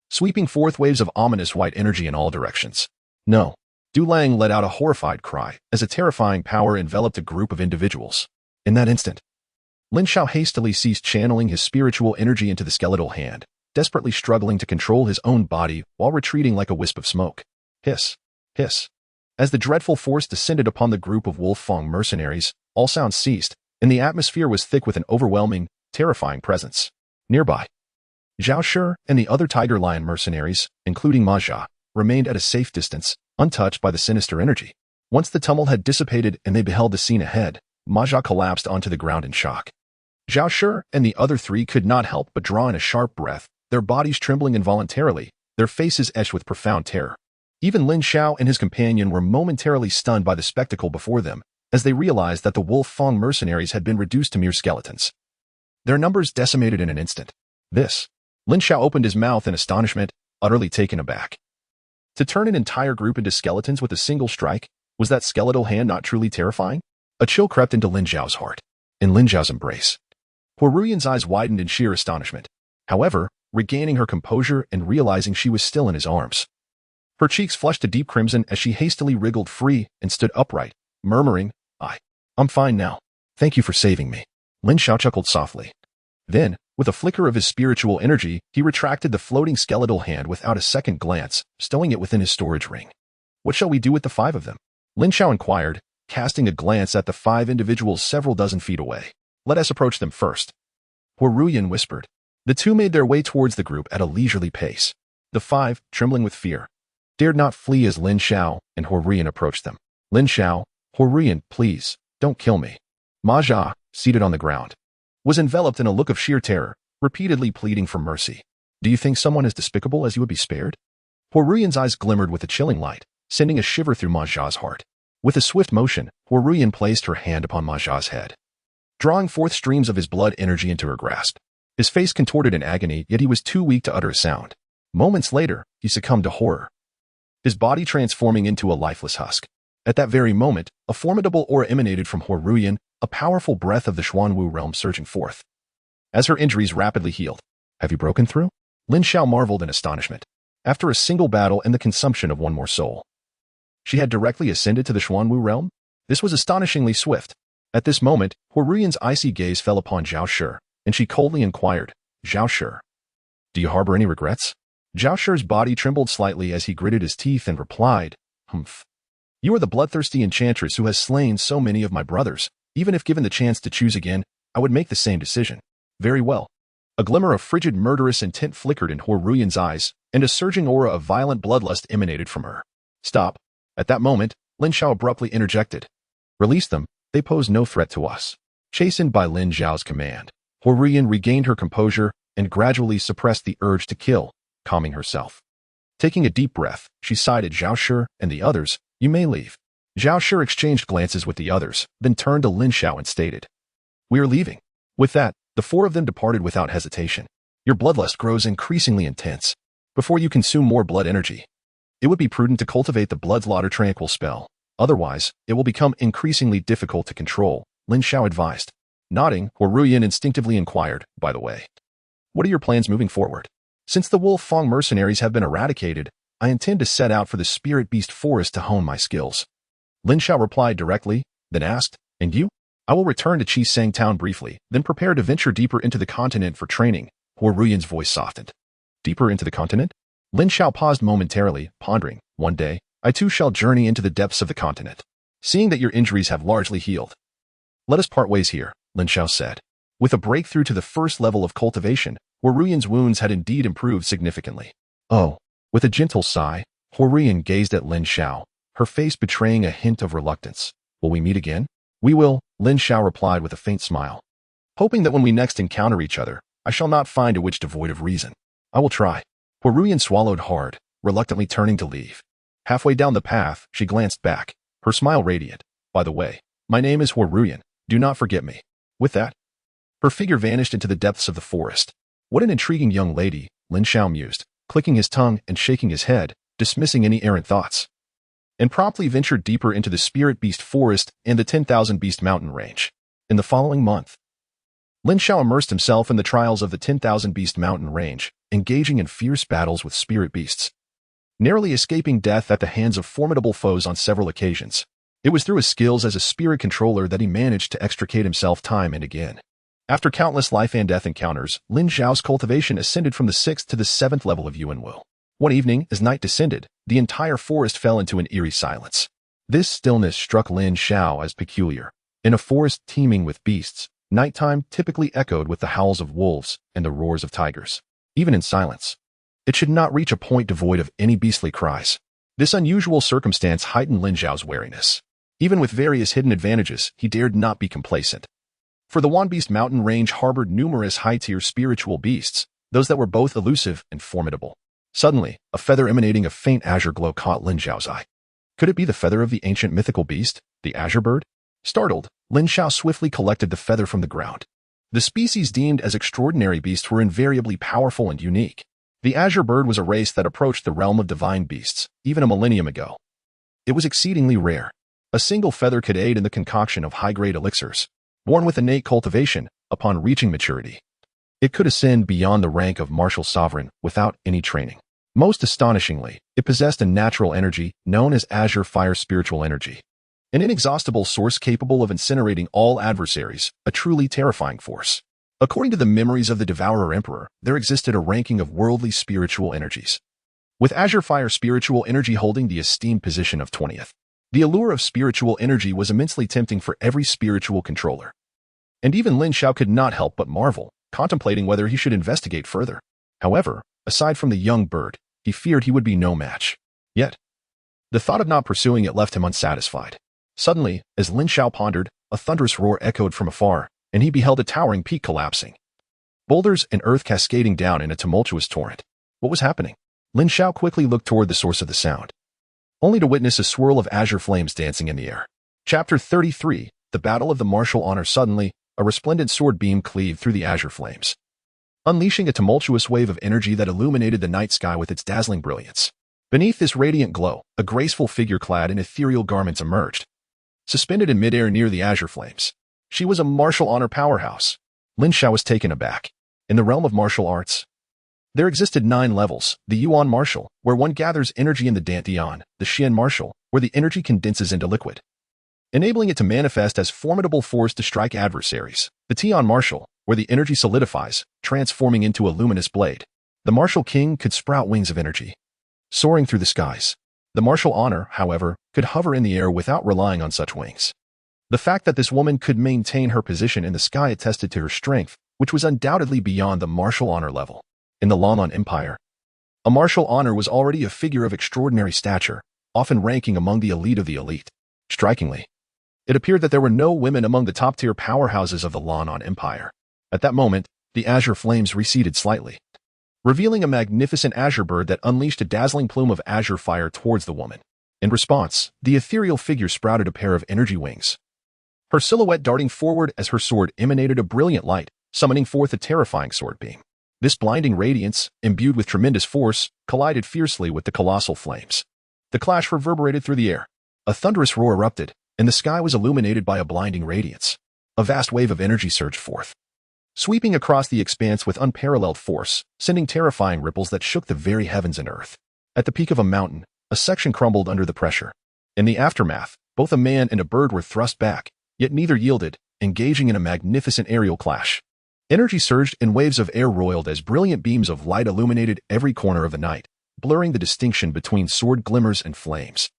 sweeping forth waves of ominous white energy in all directions. No. Du Lang let out a horrified cry as a terrifying power enveloped a group of individuals. In that instant, Lin Xiao hastily ceased channeling his spiritual energy into the skeletal hand, desperately struggling to control his own body while retreating like a wisp of smoke. Hiss, hiss. As the dreadful force descended upon the group of Wolf Fang mercenaries, all sounds ceased, and the atmosphere was thick with an overwhelming, terrifying presence. Nearby, Zhao Shi and the other Tiger Lion mercenaries, including Ma Jia, remained at a safe distance, untouched by the sinister energy. Once the tumult had dissipated and they beheld the scene ahead, Ma Jia collapsed onto the ground in shock. Zhao Shi and the other three could not help but draw in a sharp breath, their bodies trembling involuntarily, their faces etched with profound terror. Even Lin Xiao and his companion were momentarily stunned by the spectacle before them, as they realized that the Wolf Fang mercenaries had been reduced to mere skeletons, their numbers decimated in an instant. This. Lin Xiao opened his mouth in astonishment, utterly taken aback. To turn an entire group into skeletons with a single strike, was that skeletal hand not truly terrifying? A chill crept into Lin Xiao's heart. In Lin Xiao's embrace, Huoruyan's eyes widened in sheer astonishment. However, regaining her composure and realizing she was still in his arms, her cheeks flushed a deep crimson as she hastily wriggled free and stood upright, murmuring, I'm fine now. Thank you for saving me. Lin Xiao chuckled softly. Then, with a flicker of his spiritual energy, he retracted the floating skeletal hand without a second glance, stowing it within his storage ring. What shall we do with the 5 of them? Lin Xiao inquired, casting a glance at the 5 individuals several dozen feet away. Let us approach them first. Huoruyan whispered. The two made their way towards the group at a leisurely pace. The 5, trembling with fear, dared not flee as Lin Xiao and Huoruyan approached them. Lin Xiao, Huoruyan, please, don't kill me. Ma Jia, seated on the ground, was enveloped in a look of sheer terror, repeatedly pleading for mercy. Do you think someone as despicable as you would be spared? Huoruyan's eyes glimmered with a chilling light, sending a shiver through Ma Jia's heart. With a swift motion, Huoruyan placed her hand upon Ma Jia's head, drawing forth streams of his blood energy into her grasp. His face contorted in agony, yet he was too weak to utter a sound. Moments later, he succumbed to horror, his body transforming into a lifeless husk. At that very moment, a formidable aura emanated from Huoruyan, a powerful breath of the Xuanwu realm surging forth. As her injuries rapidly healed, have you broken through? Lin Xiao marveled in astonishment. After a single battle and the consumption of one more soul, she had directly ascended to the Xuanwu realm? This was astonishingly swift. At this moment, Huoruyan's icy gaze fell upon Zhao Shi, and she coldly inquired, Zhao Shi, do you harbor any regrets? Zhao Shi's body trembled slightly as he gritted his teeth and replied, Humph. You are the bloodthirsty enchantress who has slain so many of my brothers. Even if given the chance to choose again, I would make the same decision. Very well. A glimmer of frigid murderous intent flickered in Huoruyan's eyes, and a surging aura of violent bloodlust emanated from her. Stop. At that moment, Lin Xiao abruptly interjected. Release them. They pose no threat to us. Chastened by Lin Xiao's command, Huoruyan regained her composure and gradually suppressed the urge to kill, calming herself. Taking a deep breath, she sighed at Zhao Shi and the others, you may leave. Zhao Shi exchanged glances with the others, then turned to Lin Xiao and stated, we are leaving. With that, the four of them departed without hesitation. Your bloodlust grows increasingly intense. Before you consume more blood energy, it would be prudent to cultivate the Bloodslaughter Tranquil spell. Otherwise, it will become increasingly difficult to control, Lin Xiao advised. Nodding, Huoruyan instinctively inquired, by the way, what are your plans moving forward? Since the Wolf Fang mercenaries have been eradicated, I intend to set out for the Spirit Beast Forest to hone my skills. Lin Xiao replied directly, then asked, and you? I will return to Qisang Town briefly, then prepare to venture deeper into the continent for training. Huoruyan's voice softened. Deeper into the continent? Lin Xiao paused momentarily, pondering. One day, I too shall journey into the depths of the continent. Seeing that your injuries have largely healed, let us part ways here, Lin Xiao said. With a breakthrough to the first level of cultivation, Huoruyan's wounds had indeed improved significantly. Oh. With a gentle sigh, Huoruyan gazed at Lin Xiao, her face betraying a hint of reluctance. Will we meet again? We will, Lin Xiao replied with a faint smile. Hoping that when we next encounter each other, I shall not find a witch devoid of reason. I will try. Huoruyan swallowed hard, reluctantly turning to leave. Halfway down the path, she glanced back, her smile radiant. By the way, my name is Huoruyan. Do not forget me. With that, her figure vanished into the depths of the forest. What an intriguing young lady, Lin Xiao mused, clicking his tongue and shaking his head, dismissing any errant thoughts, and promptly ventured deeper into the Spirit Beast Forest and the 10,000 Beast Mountain Range. In the following month, Lin Xiao immersed himself in the trials of the 10,000 Beast Mountain Range, engaging in fierce battles with spirit beasts, narrowly escaping death at the hands of formidable foes on several occasions. It was through his skills as a spirit controller that he managed to extricate himself time and again. After countless life and death encounters, Lin Xiao's cultivation ascended from the 6th to the 7th level of Yuanwu. One evening, as night descended, the entire forest fell into an eerie silence. This stillness struck Lin Xiao as peculiar. In a forest teeming with beasts, nighttime typically echoed with the howls of wolves and the roars of tigers. Even in silence, it should not reach a point devoid of any beastly cries. This unusual circumstance heightened Lin Xiao's wariness. Even with various hidden advantages, he dared not be complacent. For the Wan Beast Mountain Range harbored numerous high-tier spiritual beasts, those that were both elusive and formidable. Suddenly, a feather emanating a faint azure glow caught Lin Xiao's eye. Could it be the feather of the ancient mythical beast, the azure bird? Startled, Lin Xiao swiftly collected the feather from the ground. The species deemed as extraordinary beasts were invariably powerful and unique. The azure bird was a race that approached the realm of divine beasts, even a millennium ago. It was exceedingly rare. A single feather could aid in the concoction of high-grade elixirs. Born with innate cultivation, upon reaching maturity, it could ascend beyond the rank of martial sovereign without any training. Most astonishingly, it possessed a natural energy known as azure fire spiritual energy, an inexhaustible source capable of incinerating all adversaries, a truly terrifying force. According to the memories of the Devourer Emperor, there existed a ranking of worldly spiritual energies, with azure fire spiritual energy holding the esteemed position of 20th. The allure of spiritual energy was immensely tempting for every spiritual controller. And even Lin Xiao could not help but marvel, contemplating whether he should investigate further. However, aside from the young bird, he feared he would be no match. Yet, the thought of not pursuing it left him unsatisfied. Suddenly, as Lin Xiao pondered, a thunderous roar echoed from afar, and he beheld a towering peak collapsing, boulders and earth cascading down in a tumultuous torrent. What was happening? Lin Xiao quickly looked toward the source of the sound, only to witness a swirl of azure flames dancing in the air. Chapter 33, The Battle of the Martial Honor. Suddenly, a resplendent sword beam cleaved through the azure flames, unleashing a tumultuous wave of energy that illuminated the night sky with its dazzling brilliance. Beneath this radiant glow, a graceful figure clad in ethereal garments emerged, suspended in midair near the azure flames. She was a martial honor powerhouse. Lin Xiao was taken aback. In the realm of martial arts, There existed 9 levels: the Yuan Martial, where one gathers energy in the Dantian; the Xian Martial, where the energy condenses into liquid, enabling it to manifest as formidable force to strike adversaries; the Tian Martial, where the energy solidifies, transforming into a luminous blade. The Martial King could sprout wings of energy, soaring through the skies. The Martial Honor, however, could hover in the air without relying on such wings. The fact that this woman could maintain her position in the sky attested to her strength, which was undoubtedly beyond the Martial Honor level. In the Lanlan Empire, a Martial Honor was already a figure of extraordinary stature, often ranking among the elite of the elite. Strikingly, it appeared that there were no women among the top-tier powerhouses of the Lanlan Empire. At that moment, the azure flames receded slightly, revealing a magnificent azure bird that unleashed a dazzling plume of azure fire towards the woman. In response, the ethereal figure sprouted a pair of energy wings, her silhouette darting forward as her sword emanated a brilliant light, summoning forth a terrifying sword beam. This blinding radiance, imbued with tremendous force, collided fiercely with the colossal flames. The clash reverberated through the air. A thunderous roar erupted, and the sky was illuminated by a blinding radiance. A vast wave of energy surged forth, sweeping across the expanse with unparalleled force, sending terrifying ripples that shook the very heavens and earth. At the peak of a mountain, a section crumbled under the pressure. In the aftermath, both a man and a bird were thrust back, yet neither yielded, engaging in a magnificent aerial clash. Energy surged and waves of air roiled as brilliant beams of light illuminated every corner of the night, blurring the distinction between sword glimmers and flames.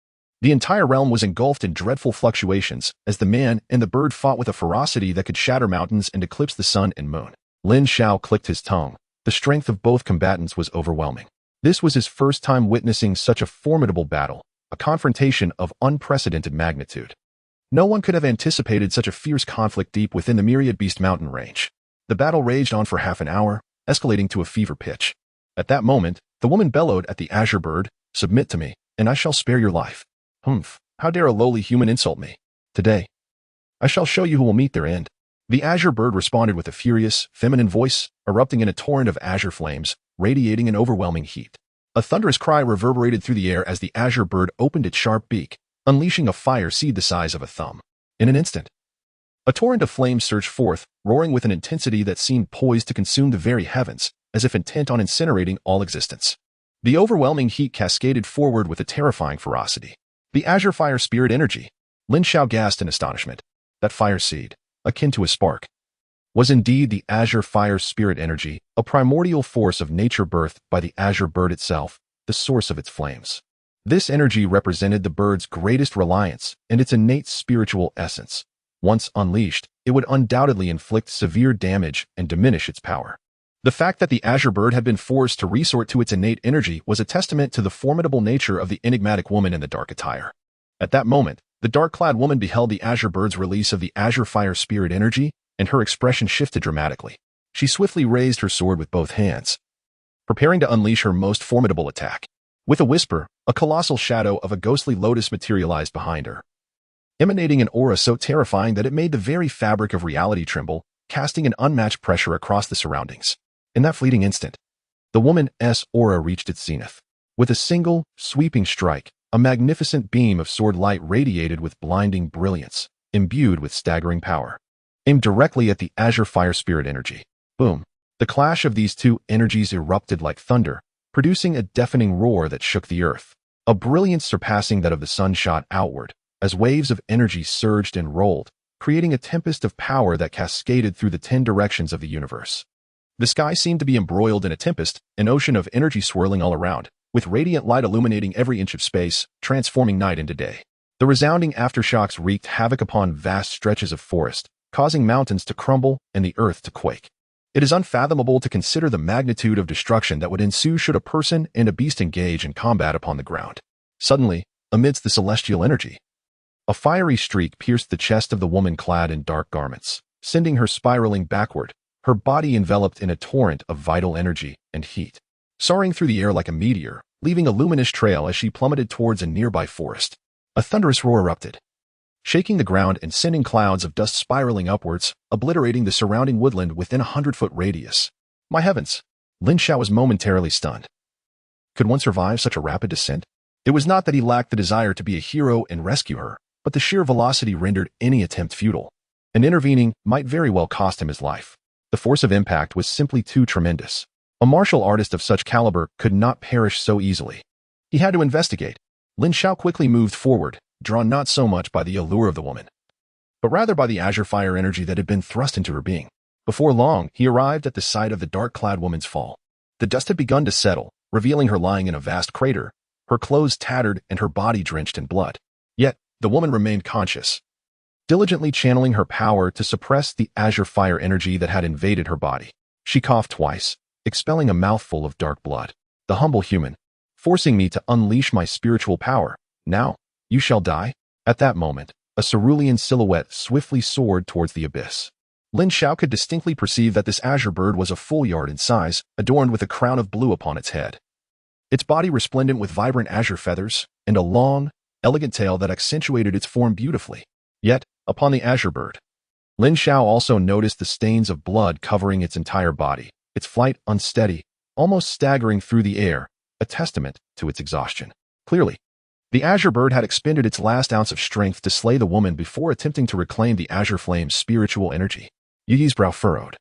The entire realm was engulfed in dreadful fluctuations as the man and the bird fought with a ferocity that could shatter mountains and eclipse the sun and moon. Lin Xiao clicked his tongue. The strength of both combatants was overwhelming. This was his first time witnessing such a formidable battle, a confrontation of unprecedented magnitude. No one could have anticipated such a fierce conflict deep within the Myriad Beast mountain range. The battle raged on for half an hour, escalating to a fever pitch. At that moment, the woman bellowed at the azure bird, "Submit to me, and I shall spare your life." "Humph, how dare a lowly human insult me? Today, I shall show you who will meet their end." The azure bird responded with a furious, feminine voice, erupting in a torrent of azure flames, radiating an overwhelming heat. A thunderous cry reverberated through the air as the azure bird opened its sharp beak, unleashing a fire seed the size of a thumb. In an instant, a torrent of flames surged forth, roaring with an intensity that seemed poised to consume the very heavens, as if intent on incinerating all existence. The overwhelming heat cascaded forward with a terrifying ferocity. The azure fire spirit energy. Lin Xiao gasped in astonishment. That fire seed, akin to a spark, was indeed the azure fire spirit energy, a primordial force of nature birthed by the azure bird itself, the source of its flames. This energy represented the bird's greatest reliance and its innate spiritual essence. Once unleashed, it would undoubtedly inflict severe damage and diminish its power. The fact that the azure bird had been forced to resort to its innate energy was a testament to the formidable nature of the enigmatic woman in the dark attire. At that moment, the dark-clad woman beheld the azure bird's release of the azure fire spirit energy, and her expression shifted dramatically. She swiftly raised her sword with both hands, preparing to unleash her most formidable attack. With a whisper, a colossal shadow of a ghostly lotus materialized behind her, emanating an aura so terrifying that it made the very fabric of reality tremble, casting an unmatched pressure across the surroundings. In that fleeting instant, the woman's aura reached its zenith. With a single, sweeping strike, a magnificent beam of sword light radiated with blinding brilliance, imbued with staggering power, aimed directly at the azure fire spirit energy. Boom! The clash of these two energies erupted like thunder, producing a deafening roar that shook the earth. A brilliance surpassing that of the sun shot outward, as waves of energy surged and rolled, creating a tempest of power that cascaded through the 10 directions of the universe. The sky seemed to be embroiled in a tempest, an ocean of energy swirling all around, with radiant light illuminating every inch of space, transforming night into day. The resounding aftershocks wreaked havoc upon vast stretches of forest, causing mountains to crumble and the earth to quake. It is unfathomable to consider the magnitude of destruction that would ensue should a person and a beast engage in combat upon the ground. Suddenly, amidst the celestial energy, a fiery streak pierced the chest of the woman clad in dark garments, sending her spiraling backward, her body enveloped in a torrent of vital energy and heat, soaring through the air like a meteor, leaving a luminous trail as she plummeted towards a nearby forest. A thunderous roar erupted, shaking the ground and sending clouds of dust spiraling upwards, obliterating the surrounding woodland within a 100-foot radius. My heavens! Lin Xiao was momentarily stunned. Could one survive such a rapid descent? It was not that he lacked the desire to be a hero and rescue her, but the sheer velocity rendered any attempt futile, and intervening might very well cost him his life. The force of impact was simply too tremendous. A martial artist of such caliber could not perish so easily. He had to investigate. Lin Xiao quickly moved forward, drawn not so much by the allure of the woman, but rather by the azure fire energy that had been thrust into her being. Before long, he arrived at the site of the dark-clad woman's fall. The dust had begun to settle, revealing her lying in a vast crater, her clothes tattered and her body drenched in blood. Yet, the woman remained conscious, diligently channeling her power to suppress the azure fire energy that had invaded her body. She coughed twice, expelling a mouthful of dark blood. The humble human, forcing me to unleash my spiritual power. Now, you shall die. At that moment, a cerulean silhouette swiftly soared towards the abyss. Lin Xiao could distinctly perceive that this azure bird was a full yard in size, adorned with a crown of blue upon its head. Its body resplendent with vibrant azure feathers, and a long, elegant tail that accentuated its form beautifully. Yet, upon the azure bird, Lin Xiao also noticed the stains of blood covering its entire body, its flight unsteady, almost staggering through the air, a testament to its exhaustion. Clearly, the azure bird had expended its last ounce of strength to slay the woman before attempting to reclaim the azure flame's spiritual energy. Yi's brow furrowed,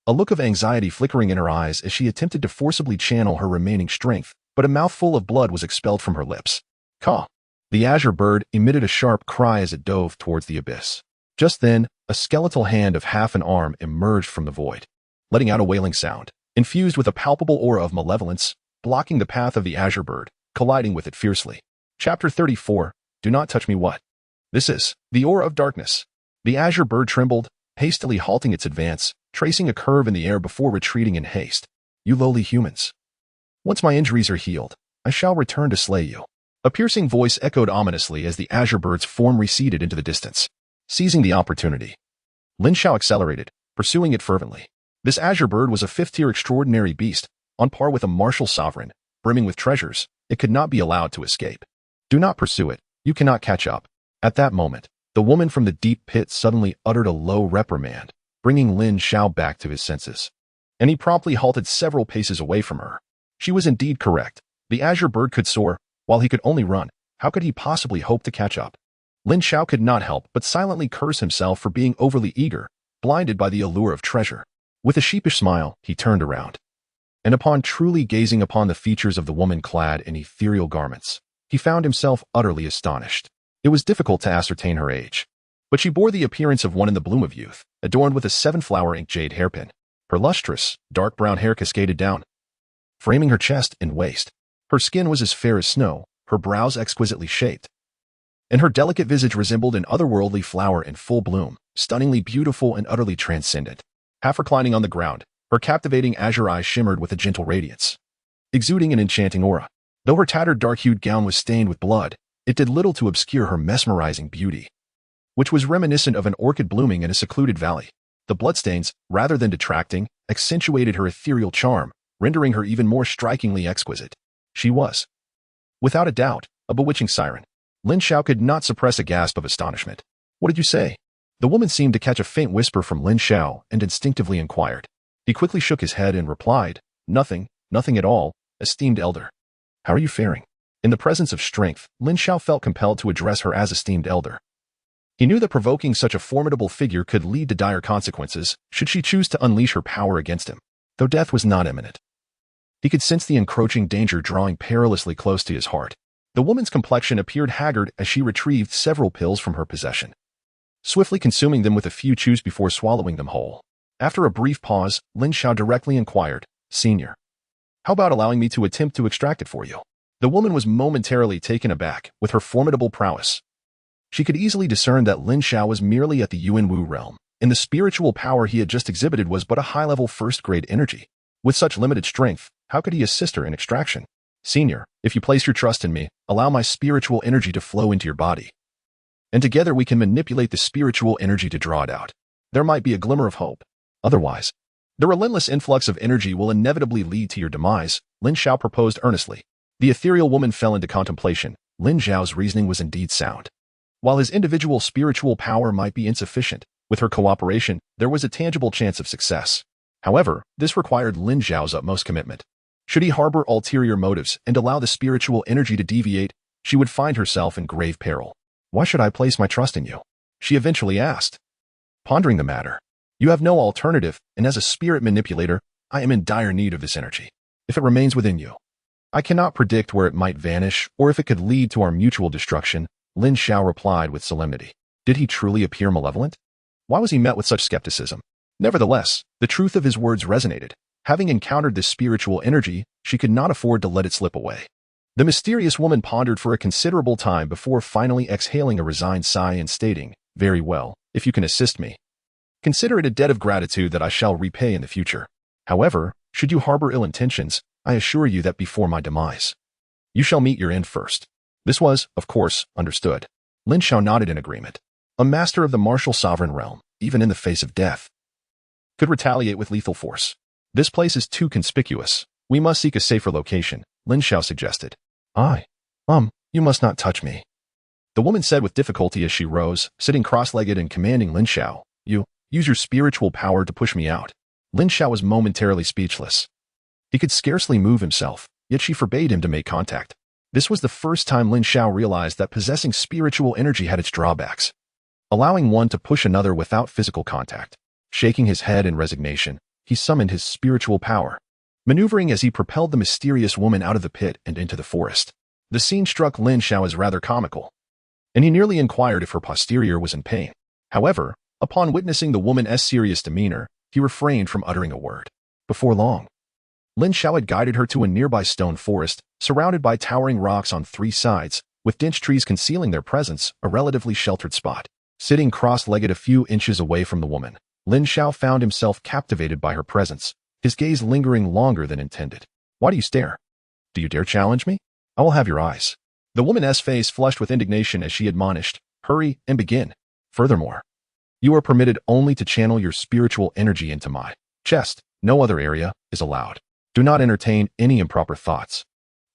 a look of anxiety flickering in her eyes as she attempted to forcibly channel her remaining strength, but a mouthful of blood was expelled from her lips. Caw! The azure bird emitted a sharp cry as it dove towards the abyss. Just then, a skeletal hand of half an arm emerged from the void, letting out a wailing sound, infused with a palpable aura of malevolence, blocking the path of the azure bird, colliding with it fiercely. Chapter 34, Do Not Touch Me. What? This is the aura of darkness. The azure bird trembled, hastily halting its advance, tracing a curve in the air before retreating in haste. You lowly humans. Once my injuries are healed, I shall return to slay you. A piercing voice echoed ominously as the azure bird's form receded into the distance. Seizing the opportunity, Lin Xiao accelerated, pursuing it fervently. This azure bird was a fifth-tier extraordinary beast, on par with a martial sovereign, brimming with treasures. It could not be allowed to escape. Do not pursue it. You cannot catch up. At that moment, the woman from the deep pit suddenly uttered a low reprimand, bringing Lin Xiao back to his senses. And he promptly halted several paces away from her. She was indeed correct. The azure bird could soar, while he could only run. How could he possibly hope to catch up? Lin Xiao could not help but silently curse himself for being overly eager, blinded by the allure of treasure. With a sheepish smile, he turned around. And upon truly gazing upon the features of the woman clad in ethereal garments, he found himself utterly astonished. It was difficult to ascertain her age, but she bore the appearance of one in the bloom of youth, adorned with a seven-flower ink jade hairpin. Her lustrous, dark brown hair cascaded down, framing her chest and waist. Her skin was as fair as snow, her brows exquisitely shaped, and her delicate visage resembled an otherworldly flower in full bloom, stunningly beautiful and utterly transcendent. Half reclining on the ground, her captivating azure eyes shimmered with a gentle radiance, exuding an enchanting aura. Though her tattered dark-hued gown was stained with blood, it did little to obscure her mesmerizing beauty, which was reminiscent of an orchid blooming in a secluded valley. The bloodstains, rather than detracting, accentuated her ethereal charm, rendering her even more strikingly exquisite. She was, without a doubt, a bewitching siren. Lin Xiao could not suppress a gasp of astonishment. What did you say? The woman seemed to catch a faint whisper from Lin Xiao and instinctively inquired. He quickly shook his head and replied, Nothing at all, esteemed elder. How are you faring? In the presence of strength, Lin Xiao felt compelled to address her as esteemed elder. He knew that provoking such a formidable figure could lead to dire consequences should she choose to unleash her power against him, though death was not imminent. He could sense the encroaching danger drawing perilously close to his heart. The woman's complexion appeared haggard as she retrieved several pills from her possession, swiftly consuming them with a few chews before swallowing them whole. After a brief pause, Lin Xiao directly inquired, Senior, how about allowing me to attempt to extract it for you? The woman was momentarily taken aback with her formidable prowess. She could easily discern that Lin Xiao was merely at the Yuanwu realm, and the spiritual power he had just exhibited was but a high-level first-grade energy. With such limited strength, how could he assist her in extraction? Senior, if you place your trust in me, allow my spiritual energy to flow into your body, and together we can manipulate the spiritual energy to draw it out. There might be a glimmer of hope. Otherwise, the relentless influx of energy will inevitably lead to your demise, Lin Xiao proposed earnestly. The ethereal woman fell into contemplation. Lin Xiao's reasoning was indeed sound. While his individual spiritual power might be insufficient, with her cooperation, there was a tangible chance of success. However, this required Lin Xiao's utmost commitment. Should he harbor ulterior motives and allow the spiritual energy to deviate, she would find herself in grave peril. Why should I place my trust in you? She eventually asked. Pondering the matter, you have no alternative, and as a spirit manipulator, I am in dire need of this energy. If it remains within you, I cannot predict where it might vanish or if it could lead to our mutual destruction, Lin Xiao replied with solemnity. Did he truly appear malevolent? Why was he met with such skepticism? Nevertheless, the truth of his words resonated. Having encountered this spiritual energy, she could not afford to let it slip away. The mysterious woman pondered for a considerable time before finally exhaling a resigned sigh and stating, "Very well, if you can assist me. Consider it a debt of gratitude that I shall repay in the future. However, should you harbor ill intentions, I assure you that before my demise, you shall meet your end first." This was, of course, understood. Lin Xiao nodded in agreement. A master of the martial sovereign realm, even in the face of death, could retaliate with lethal force. This place is too conspicuous. We must seek a safer location, Lin Xiao suggested. You must not touch me, the woman said with difficulty as she rose, sitting cross-legged and commanding Lin Xiao. You, use your spiritual power to push me out. Lin Xiao was momentarily speechless. He could scarcely move himself, yet she forbade him to make contact. This was the first time Lin Xiao realized that possessing spiritual energy had its drawbacks, allowing one to push another without physical contact. Shaking his head in resignation, he summoned his spiritual power, maneuvering as he propelled the mysterious woman out of the pit and into the forest. The scene struck Lin Xiao as rather comical, and he nearly inquired if her posterior was in pain. However, upon witnessing the woman's serious demeanor, he refrained from uttering a word. Before long, Lin Xiao had guided her to a nearby stone forest, surrounded by towering rocks on three sides, with dense trees concealing their presence, a relatively sheltered spot. Sitting cross-legged a few inches away from the woman, Lin Xiao found himself captivated by her presence, his gaze lingering longer than intended. Why do you stare? Do you dare challenge me? I will have your eyes. The woman's face flushed with indignation as she admonished, hurry and begin. Furthermore, you are permitted only to channel your spiritual energy into my chest. No other area is allowed. Do not entertain any improper thoughts,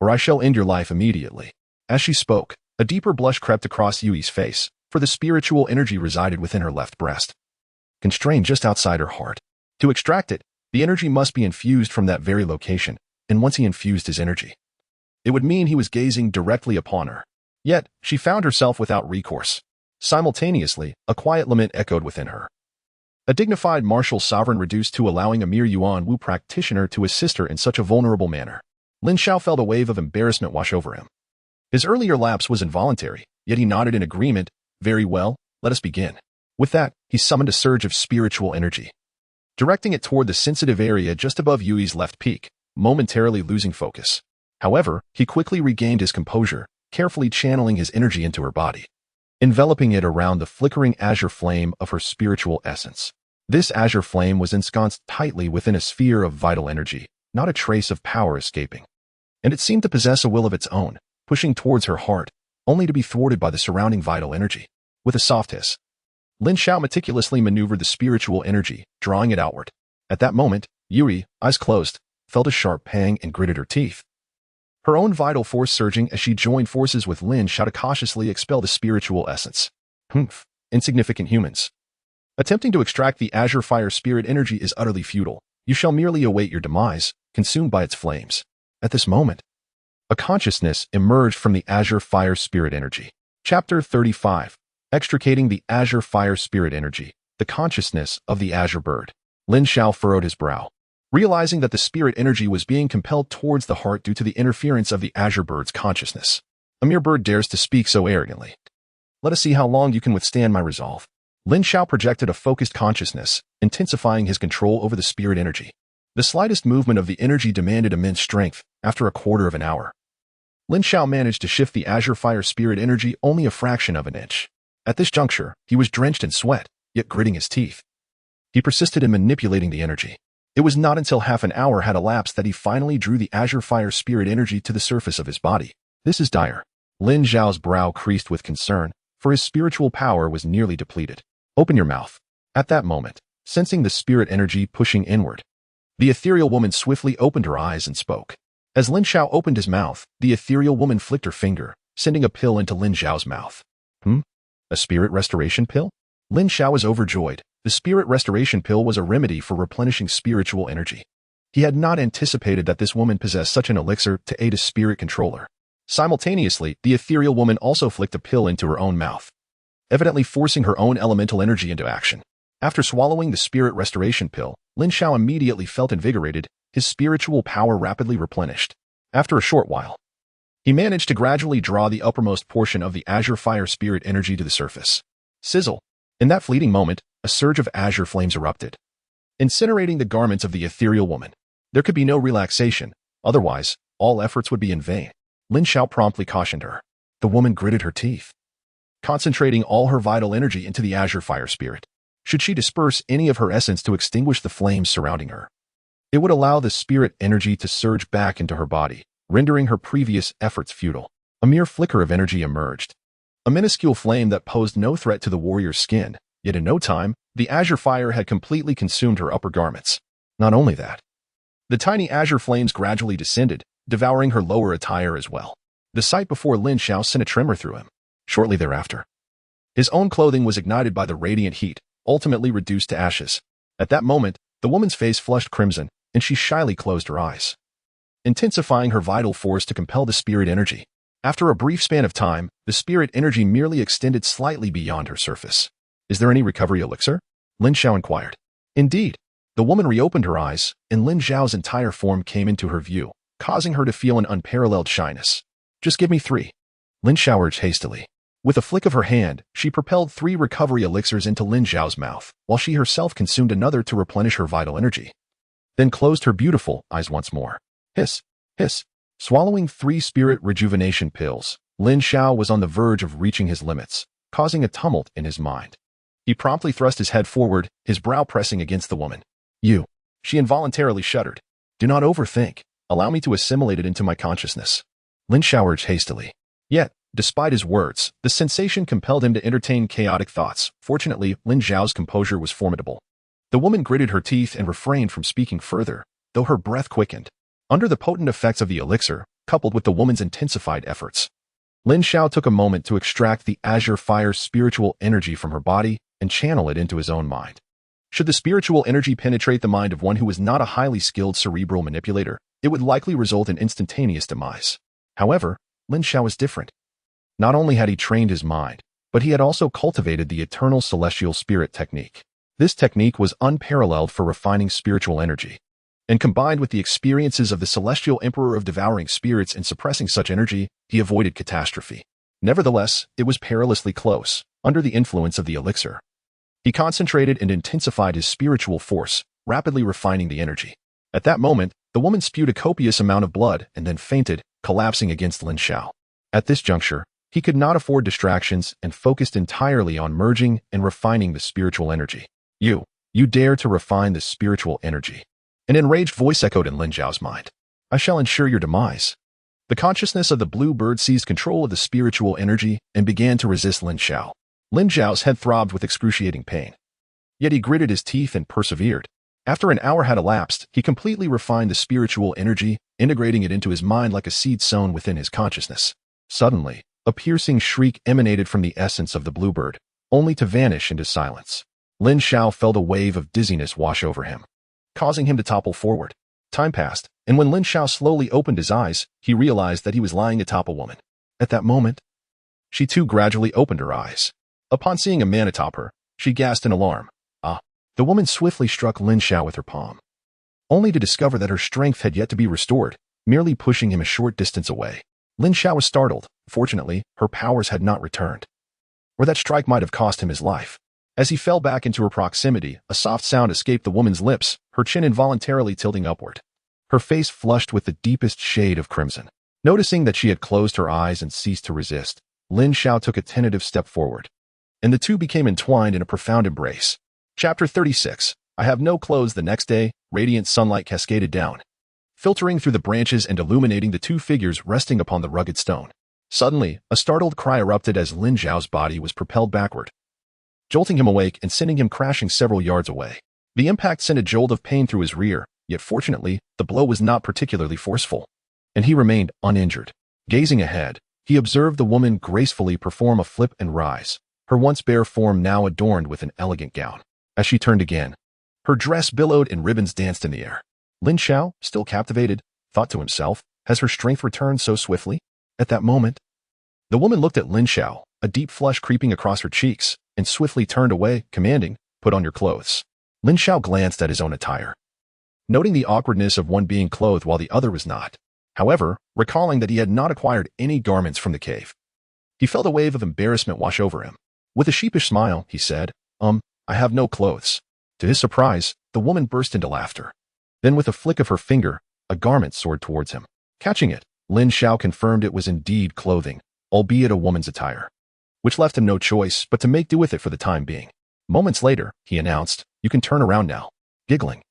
or I shall end your life immediately. As she spoke, a deeper blush crept across Yui's face, for the spiritual energy resided within her left breast, constrained just outside her heart. To extract it, the energy must be infused from that very location, and once he infused his energy, it would mean he was gazing directly upon her. Yet, she found herself without recourse. Simultaneously, a quiet lament echoed within her. A dignified martial sovereign reduced to allowing a mere Yuan Wu practitioner to assist her in such a vulnerable manner. Lin Xiao felt a wave of embarrassment wash over him. His earlier lapse was involuntary, yet he nodded in agreement. Very well, let us begin. With that, he summoned a surge of spiritual energy, directing it toward the sensitive area just above Yui's left peak, momentarily losing focus. However, he quickly regained his composure, carefully channeling his energy into her body, enveloping it around the flickering azure flame of her spiritual essence. This azure flame was ensconced tightly within a sphere of vital energy, not a trace of power escaping. And it seemed to possess a will of its own, pushing towards her heart, only to be thwarted by the surrounding vital energy. With a soft hiss, Lin Xiao meticulously maneuvered the spiritual energy, drawing it outward. At that moment, Yuri, eyes closed, felt a sharp pang and gritted her teeth. Her own vital force surging as she joined forces with Lin Xiao to cautiously expel the spiritual essence. Insignificant humans. Attempting to extract the azure fire spirit energy is utterly futile. You shall merely await your demise, consumed by its flames. At this moment, a consciousness emerged from the azure fire spirit energy. Chapter 35. Extricating the azure fire spirit energy. The consciousness of the azure bird. Lin Xiao furrowed his brow, realizing that the spirit energy was being compelled towards the heart due to the interference of the azure bird's consciousness. A mere bird dares to speak so arrogantly. Let us see how long you can withstand my resolve. Lin Xiao projected a focused consciousness, intensifying his control over the spirit energy. The slightest movement of the energy demanded immense strength. After a quarter of an hour, Lin Xiao managed to shift the azure fire spirit energy only a fraction of an inch. At this juncture, he was drenched in sweat, yet gritting his teeth. He persisted in manipulating the energy. It was not until half an hour had elapsed that he finally drew the azure fire spirit energy to the surface of his body. This is dire. Lin Xiao's brow creased with concern, for his spiritual power was nearly depleted. Open your mouth. At that moment, sensing the spirit energy pushing inward, the ethereal woman swiftly opened her eyes and spoke. As Lin Xiao opened his mouth, the ethereal woman flicked her finger, sending a pill into Lin Xiao's mouth. A spirit restoration pill? Lin Xiao was overjoyed. The spirit restoration pill was a remedy for replenishing spiritual energy. He had not anticipated that this woman possessed such an elixir to aid a spirit controller. Simultaneously, the ethereal woman also flicked a pill into her own mouth, evidently forcing her own elemental energy into action. After swallowing the spirit restoration pill, Lin Xiao immediately felt invigorated, his spiritual power rapidly replenished. After a short while, he managed to gradually draw the uppermost portion of the azure fire spirit energy to the surface. Sizzle! In that fleeting moment, a surge of azure flames erupted, incinerating the garments of the ethereal woman. There could be no relaxation, otherwise, all efforts would be in vain. Lin Xiao promptly cautioned her. The woman gritted her teeth, concentrating all her vital energy into the azure fire spirit. Should she disperse any of her essence to extinguish the flames surrounding her, it would allow the spirit energy to surge back into her body, rendering her previous efforts futile. A mere flicker of energy emerged, a minuscule flame that posed no threat to the warrior's skin, yet in no time, the azure fire had completely consumed her upper garments. Not only that, the tiny azure flames gradually descended, devouring her lower attire as well. The sight before Lin Xiao sent a tremor through him. Shortly thereafter, his own clothing was ignited by the radiant heat, ultimately reduced to ashes. At that moment, the woman's face flushed crimson, and she shyly closed her eyes, intensifying her vital force to compel the spirit energy. After a brief span of time, the spirit energy merely extended slightly beyond her surface. Is there any recovery elixir? Lin Xiao inquired. Indeed. The woman reopened her eyes, and Lin Xiao's entire form came into her view, causing her to feel an unparalleled shyness. Just give me 3. Lin Xiao urged hastily. With a flick of her hand, she propelled 3 recovery elixirs into Lin Xiao's mouth, while she herself consumed another to replenish her vital energy. Then closed her beautiful eyes once more. Hiss, hiss. Swallowing 3 spirit rejuvenation pills, Lin Xiao was on the verge of reaching his limits, causing a tumult in his mind. He promptly thrust his head forward, his brow pressing against the woman. You. She involuntarily shuddered. Do not overthink. Allow me to assimilate it into my consciousness. Lin Xiao urged hastily. Yet, despite his words, the sensation compelled him to entertain chaotic thoughts. Fortunately, Lin Xiao's composure was formidable. The woman gritted her teeth and refrained from speaking further, though her breath quickened. Under the potent effects of the elixir, coupled with the woman's intensified efforts, Lin Xiao took a moment to extract the azure fire's spiritual energy from her body and channel it into his own mind. Should the spiritual energy penetrate the mind of one who was not a highly skilled cerebral manipulator, it would likely result in instantaneous demise. However, Lin Xiao was different. Not only had he trained his mind, but he had also cultivated the eternal celestial spirit technique. This technique was unparalleled for refining spiritual energy, and combined with the experiences of the celestial emperor of devouring spirits in suppressing such energy, he avoided catastrophe. Nevertheless, it was perilously close, under the influence of the elixir. He concentrated and intensified his spiritual force, rapidly refining the energy. At that moment, the woman spewed a copious amount of blood and then fainted, collapsing against Lin Xiao. At this juncture, he could not afford distractions and focused entirely on merging and refining the spiritual energy. You dare to refine the spiritual energy. An enraged voice echoed in Lin Xiao's mind. I shall ensure your demise. The consciousness of the blue bird seized control of the spiritual energy and began to resist Lin Xiao. Lin Xiao's head throbbed with excruciating pain. Yet he gritted his teeth and persevered. After an hour had elapsed, he completely refined the spiritual energy, integrating it into his mind like a seed sown within his consciousness. Suddenly, a piercing shriek emanated from the essence of the bluebird, only to vanish into silence. Lin Xiao felt a wave of dizziness wash over him, causing him to topple forward. Time passed, and when Lin Xiao slowly opened his eyes, he realized that he was lying atop a woman. At that moment, she too gradually opened her eyes. Upon seeing a man atop her, she gasped in alarm. Ah! The woman swiftly struck Lin Xiao with her palm, only to discover that her strength had yet to be restored, merely pushing him a short distance away. Lin Xiao was startled. Fortunately, her powers had not returned, or that strike might have cost him his life. As he fell back into her proximity, a soft sound escaped the woman's lips, her chin involuntarily tilting upward. Her face flushed with the deepest shade of crimson. Noticing that she had closed her eyes and ceased to resist, Lin Xiao took a tentative step forward, and the two became entwined in a profound embrace. Chapter 36. I have no clothes. The next day, radiant sunlight cascaded down, filtering through the branches and illuminating the two figures resting upon the rugged stone. Suddenly, a startled cry erupted as Lin Xiao's body was propelled backward, jolting him awake and sending him crashing several yards away. The impact sent a jolt of pain through his rear, yet fortunately, the blow was not particularly forceful, and he remained uninjured. Gazing ahead, he observed the woman gracefully perform a flip and rise, her once bare form now adorned with an elegant gown. As she turned again, her dress billowed and ribbons danced in the air. Lin Xiao, still captivated, thought to himself, has her strength returned so swiftly? At that moment, the woman looked at Lin Xiao, a deep flush creeping across her cheeks, and swiftly turned away, commanding, Put on your clothes. Lin Xiao glanced at his own attire, noting the awkwardness of one being clothed while the other was not. However, recalling that he had not acquired any garments from the cave, he felt a wave of embarrassment wash over him. With a sheepish smile, he said, I have no clothes. To his surprise, the woman burst into laughter. Then with a flick of her finger, a garment soared towards him. Catching it, Lin Xiao confirmed it was indeed clothing, albeit a woman's attire, which left him no choice but to make do with it for the time being. Moments later, he announced, "You can turn around now." Giggling,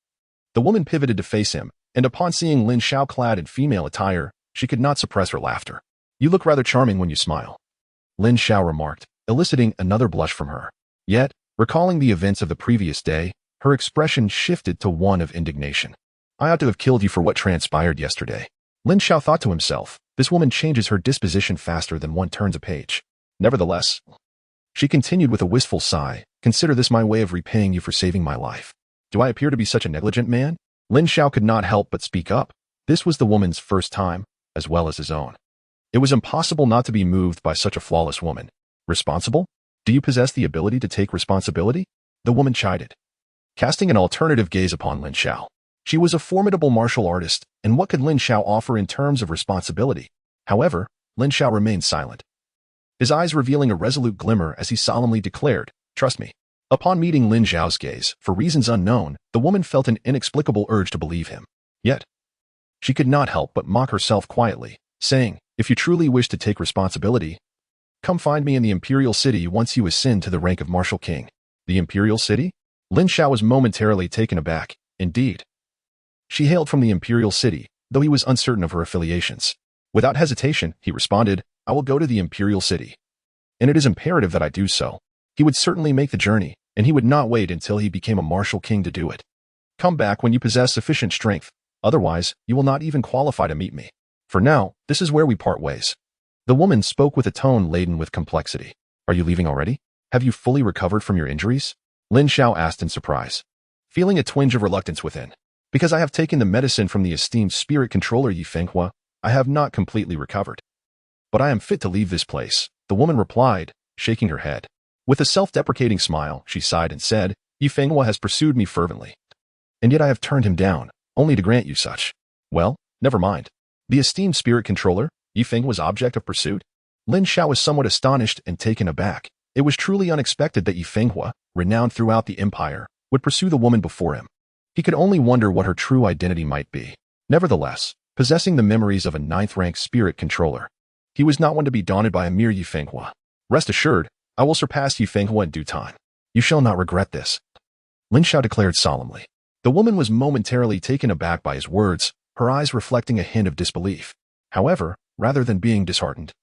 the woman pivoted to face him, and upon seeing Lin Xiao clad in female attire, she could not suppress her laughter. "You look rather charming when you smile," Lin Xiao remarked, eliciting another blush from her. Yet, recalling the events of the previous day, her expression shifted to one of indignation. "I ought to have killed you for what transpired yesterday." Lin Xiao thought to himself, this woman changes her disposition faster than one turns a page. Nevertheless, she continued with a wistful sigh, "Consider this my way of repaying you for saving my life. Do I appear to be such a negligent man?" Lin Xiao could not help but speak up. This was the woman's first time, as well as his own. It was impossible not to be moved by such a flawless woman. "Responsible? Do you possess the ability to take responsibility?" The woman chided, casting an alternative gaze upon Lin Xiao. She was a formidable martial artist, and what could Lin Xiao offer in terms of responsibility? However, Lin Xiao remained silent, his eyes revealing a resolute glimmer as he solemnly declared, "Trust me." Upon meeting Lin Xiao's gaze, for reasons unknown, the woman felt an inexplicable urge to believe him. Yet, she could not help but mock herself quietly, saying, "If you truly wish to take responsibility, come find me in the Imperial City once you ascend to the rank of Martial King." The Imperial City? Lin Xiao was momentarily taken aback. Indeed, she hailed from the Imperial City, though he was uncertain of her affiliations. Without hesitation, he responded, "I will go to the Imperial City, and it is imperative that I do so." He would certainly make the journey, and he would not wait until he became a Martial King to do it. "Come back when you possess sufficient strength, otherwise you will not even qualify to meet me. For now, this is where we part ways." The woman spoke with a tone laden with complexity. "Are you leaving already? Have you fully recovered from your injuries?" Lin Xiao asked in surprise, feeling a twinge of reluctance within. "Because I have taken the medicine from the esteemed spirit controller Yi Fenghua, I have not completely recovered. But I am fit to leave this place," the woman replied, shaking her head. With a self-deprecating smile, she sighed and said, "Yi Fenghua has pursued me fervently, and yet I have turned him down, only to grant you such. Well, never mind. The esteemed spirit controller, Yi Fenghua's object of pursuit?" Lin Xiao was somewhat astonished and taken aback. It was truly unexpected that Yi Fenghua, renowned throughout the empire, would pursue the woman before him. He could only wonder what her true identity might be. Nevertheless, possessing the memories of a ninth-rank spirit controller, he was not one to be daunted by a mere Yi Fenghua. "Rest assured, I will surpass Yi Fenghua in due time. You shall not regret this," Lin Xiao declared solemnly. The woman was momentarily taken aback by his words, her eyes reflecting a hint of disbelief. However, rather than being disheartened,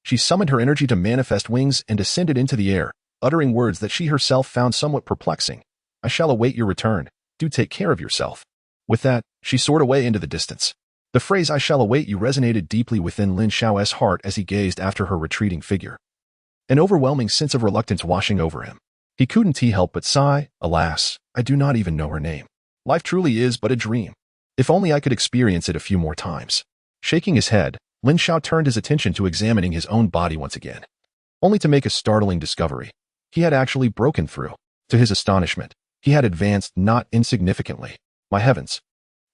she summoned her energy to manifest wings and ascended into the air, uttering words that she herself found somewhat perplexing. "I shall await your return. Do take care of yourself." With that, she soared away into the distance. The phrase "I shall await you" resonated deeply within Lin Xiao's heart as he gazed after her retreating figure, an overwhelming sense of reluctance washing over him. He couldn't help but sigh, "Alas, I do not even know her name. Life truly is but a dream. If only I could experience it a few more times." Shaking his head, Lin Xiao turned his attention to examining his own body once again, only to make a startling discovery. He had actually broken through. To his astonishment, he had advanced not insignificantly. "My heavens!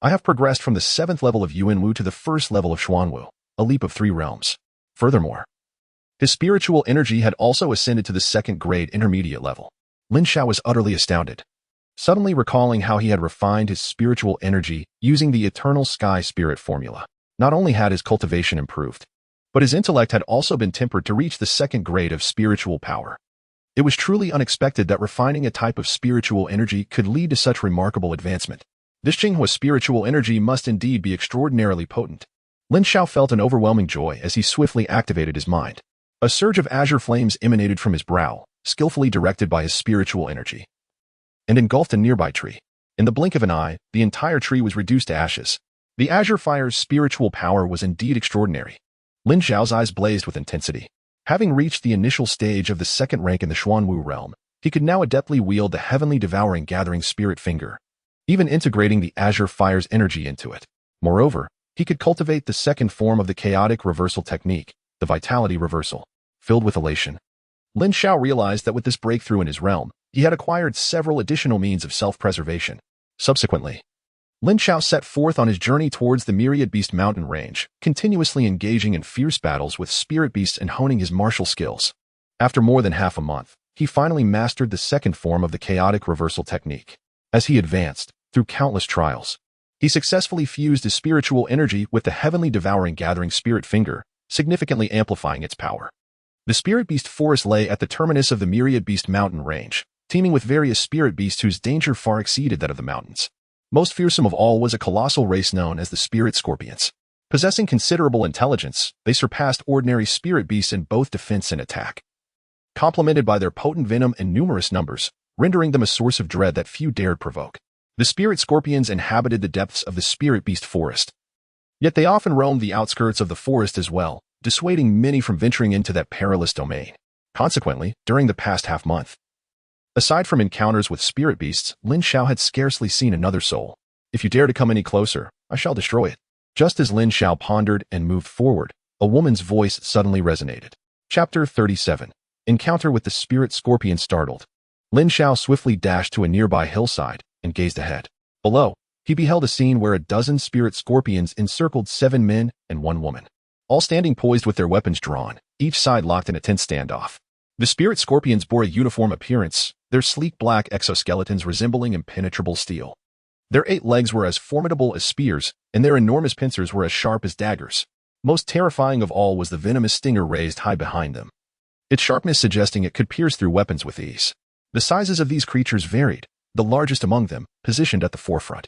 I have progressed from the 7th level of Yuanwu to the 1st level of Xuanwu, a leap of 3 realms. Furthermore, his spiritual energy had also ascended to the 2nd grade intermediate level." Lin Xiao was utterly astounded, suddenly recalling how he had refined his spiritual energy using the Eternal Sky Spirit formula. Not only had his cultivation improved, but his intellect had also been tempered to reach the 2nd grade of spiritual power. It was truly unexpected that refining a type of spiritual energy could lead to such remarkable advancement. This Qinghua's spiritual energy must indeed be extraordinarily potent. Lin Xiao felt an overwhelming joy as he swiftly activated his mind. A surge of azure flames emanated from his brow, skillfully directed by his spiritual energy, and engulfed a nearby tree. In the blink of an eye, the entire tree was reduced to ashes. The azure fire's spiritual power was indeed extraordinary. Lin Xiao's eyes blazed with intensity. Having reached the initial stage of the 2nd rank in the Xuanwu realm, he could now adeptly wield the heavenly devouring gathering spirit finger, even integrating the azure fire's energy into it. Moreover, he could cultivate the 2nd form of the chaotic reversal technique, the vitality reversal. Filled with elation, Lin Xiao realized that with this breakthrough in his realm, he had acquired several additional means of self-preservation. Subsequently, Lin Xiao set forth on his journey towards the Myriad Beast mountain range, continuously engaging in fierce battles with spirit beasts and honing his martial skills. After more than half a month, he finally mastered the second form of the chaotic reversal technique. As he advanced, through countless trials, he successfully fused his spiritual energy with the heavenly devouring gathering spirit finger, significantly amplifying its power. The spirit beast forest lay at the terminus of the Myriad Beast mountain range, teeming with various spirit beasts whose danger far exceeded that of the mountains. Most fearsome of all was a colossal race known as the spirit scorpions. Possessing considerable intelligence, they surpassed ordinary spirit beasts in both defense and attack, complemented by their potent venom and numerous numbers, rendering them a source of dread that few dared provoke. The spirit scorpions inhabited the depths of the spirit beast forest. Yet they often roamed the outskirts of the forest as well, dissuading many from venturing into that perilous domain. Consequently, during the past half-month, aside from encounters with spirit beasts, Lin Xiao had scarcely seen another soul. If you dare to come any closer, I shall destroy it. Just as Lin Xiao pondered and moved forward, a woman's voice suddenly resonated. Chapter 37. Encounter with the spirit scorpion startled. Lin Xiao swiftly dashed to a nearby hillside and gazed ahead. Below, he beheld a scene where a dozen spirit scorpions encircled 7 men and 1 woman, all standing poised with their weapons drawn, each side locked in a tense standoff. The spirit scorpions bore a uniform appearance, their sleek black exoskeletons resembling impenetrable steel. Their 8 legs were as formidable as spears, and their enormous pincers were as sharp as daggers. Most terrifying of all was the venomous stinger raised high behind them, its sharpness suggesting it could pierce through weapons with ease. The sizes of these creatures varied, the largest among them, positioned at the forefront,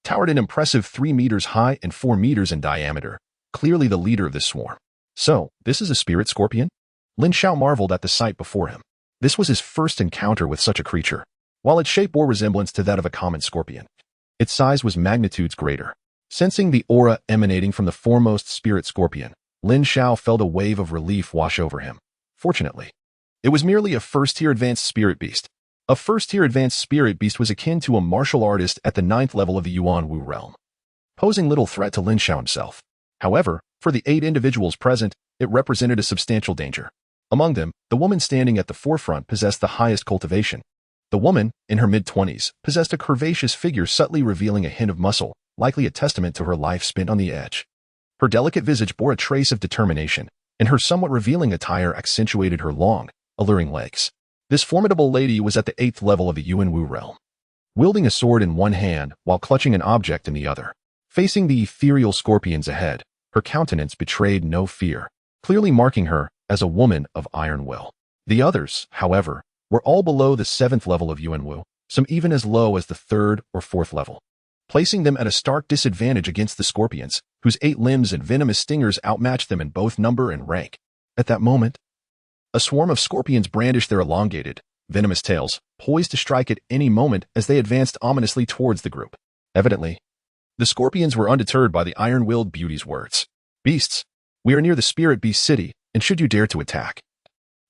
towered an impressive 3 meters high and 4 meters in diameter, clearly the leader of this swarm. So, this is a spirit scorpion? Lin Xiao marveled at the sight before him. This was his first encounter with such a creature. While its shape bore resemblance to that of a common scorpion, its size was magnitudes greater. Sensing the aura emanating from the foremost spirit scorpion, Lin Xiao felt a wave of relief wash over him. Fortunately, it was merely a first-tier advanced spirit beast. A first-tier advanced spirit beast was akin to a martial artist at the 9th level of the Yuan Wu realm, posing little threat to Lin Xiao himself. However, for the 8 individuals present, it represented a substantial danger. Among them, the woman standing at the forefront possessed the highest cultivation. The woman, in her mid-20s, possessed a curvaceous figure subtly revealing a hint of muscle, likely a testament to her life spent on the edge. Her delicate visage bore a trace of determination, and her somewhat revealing attire accentuated her long, alluring legs. This formidable lady was at the 8th level of the Yuan Wu realm, wielding a sword in one hand while clutching an object in the other. Facing the ethereal scorpions ahead, her countenance betrayed no fear, clearly marking her as a woman of iron will. The others, however, were all below the 7th level of Yuan Wu, some even as low as the 3rd or 4th level, placing them at a stark disadvantage against the scorpions, whose 8 limbs and venomous stingers outmatched them in both number and rank. At that moment, a swarm of scorpions brandished their elongated, venomous tails, poised to strike at any moment as they advanced ominously towards the group. Evidently, the scorpions were undeterred by the iron-willed beauty's words. "Beasts, we are near the spirit beast city, and should you dare to attack,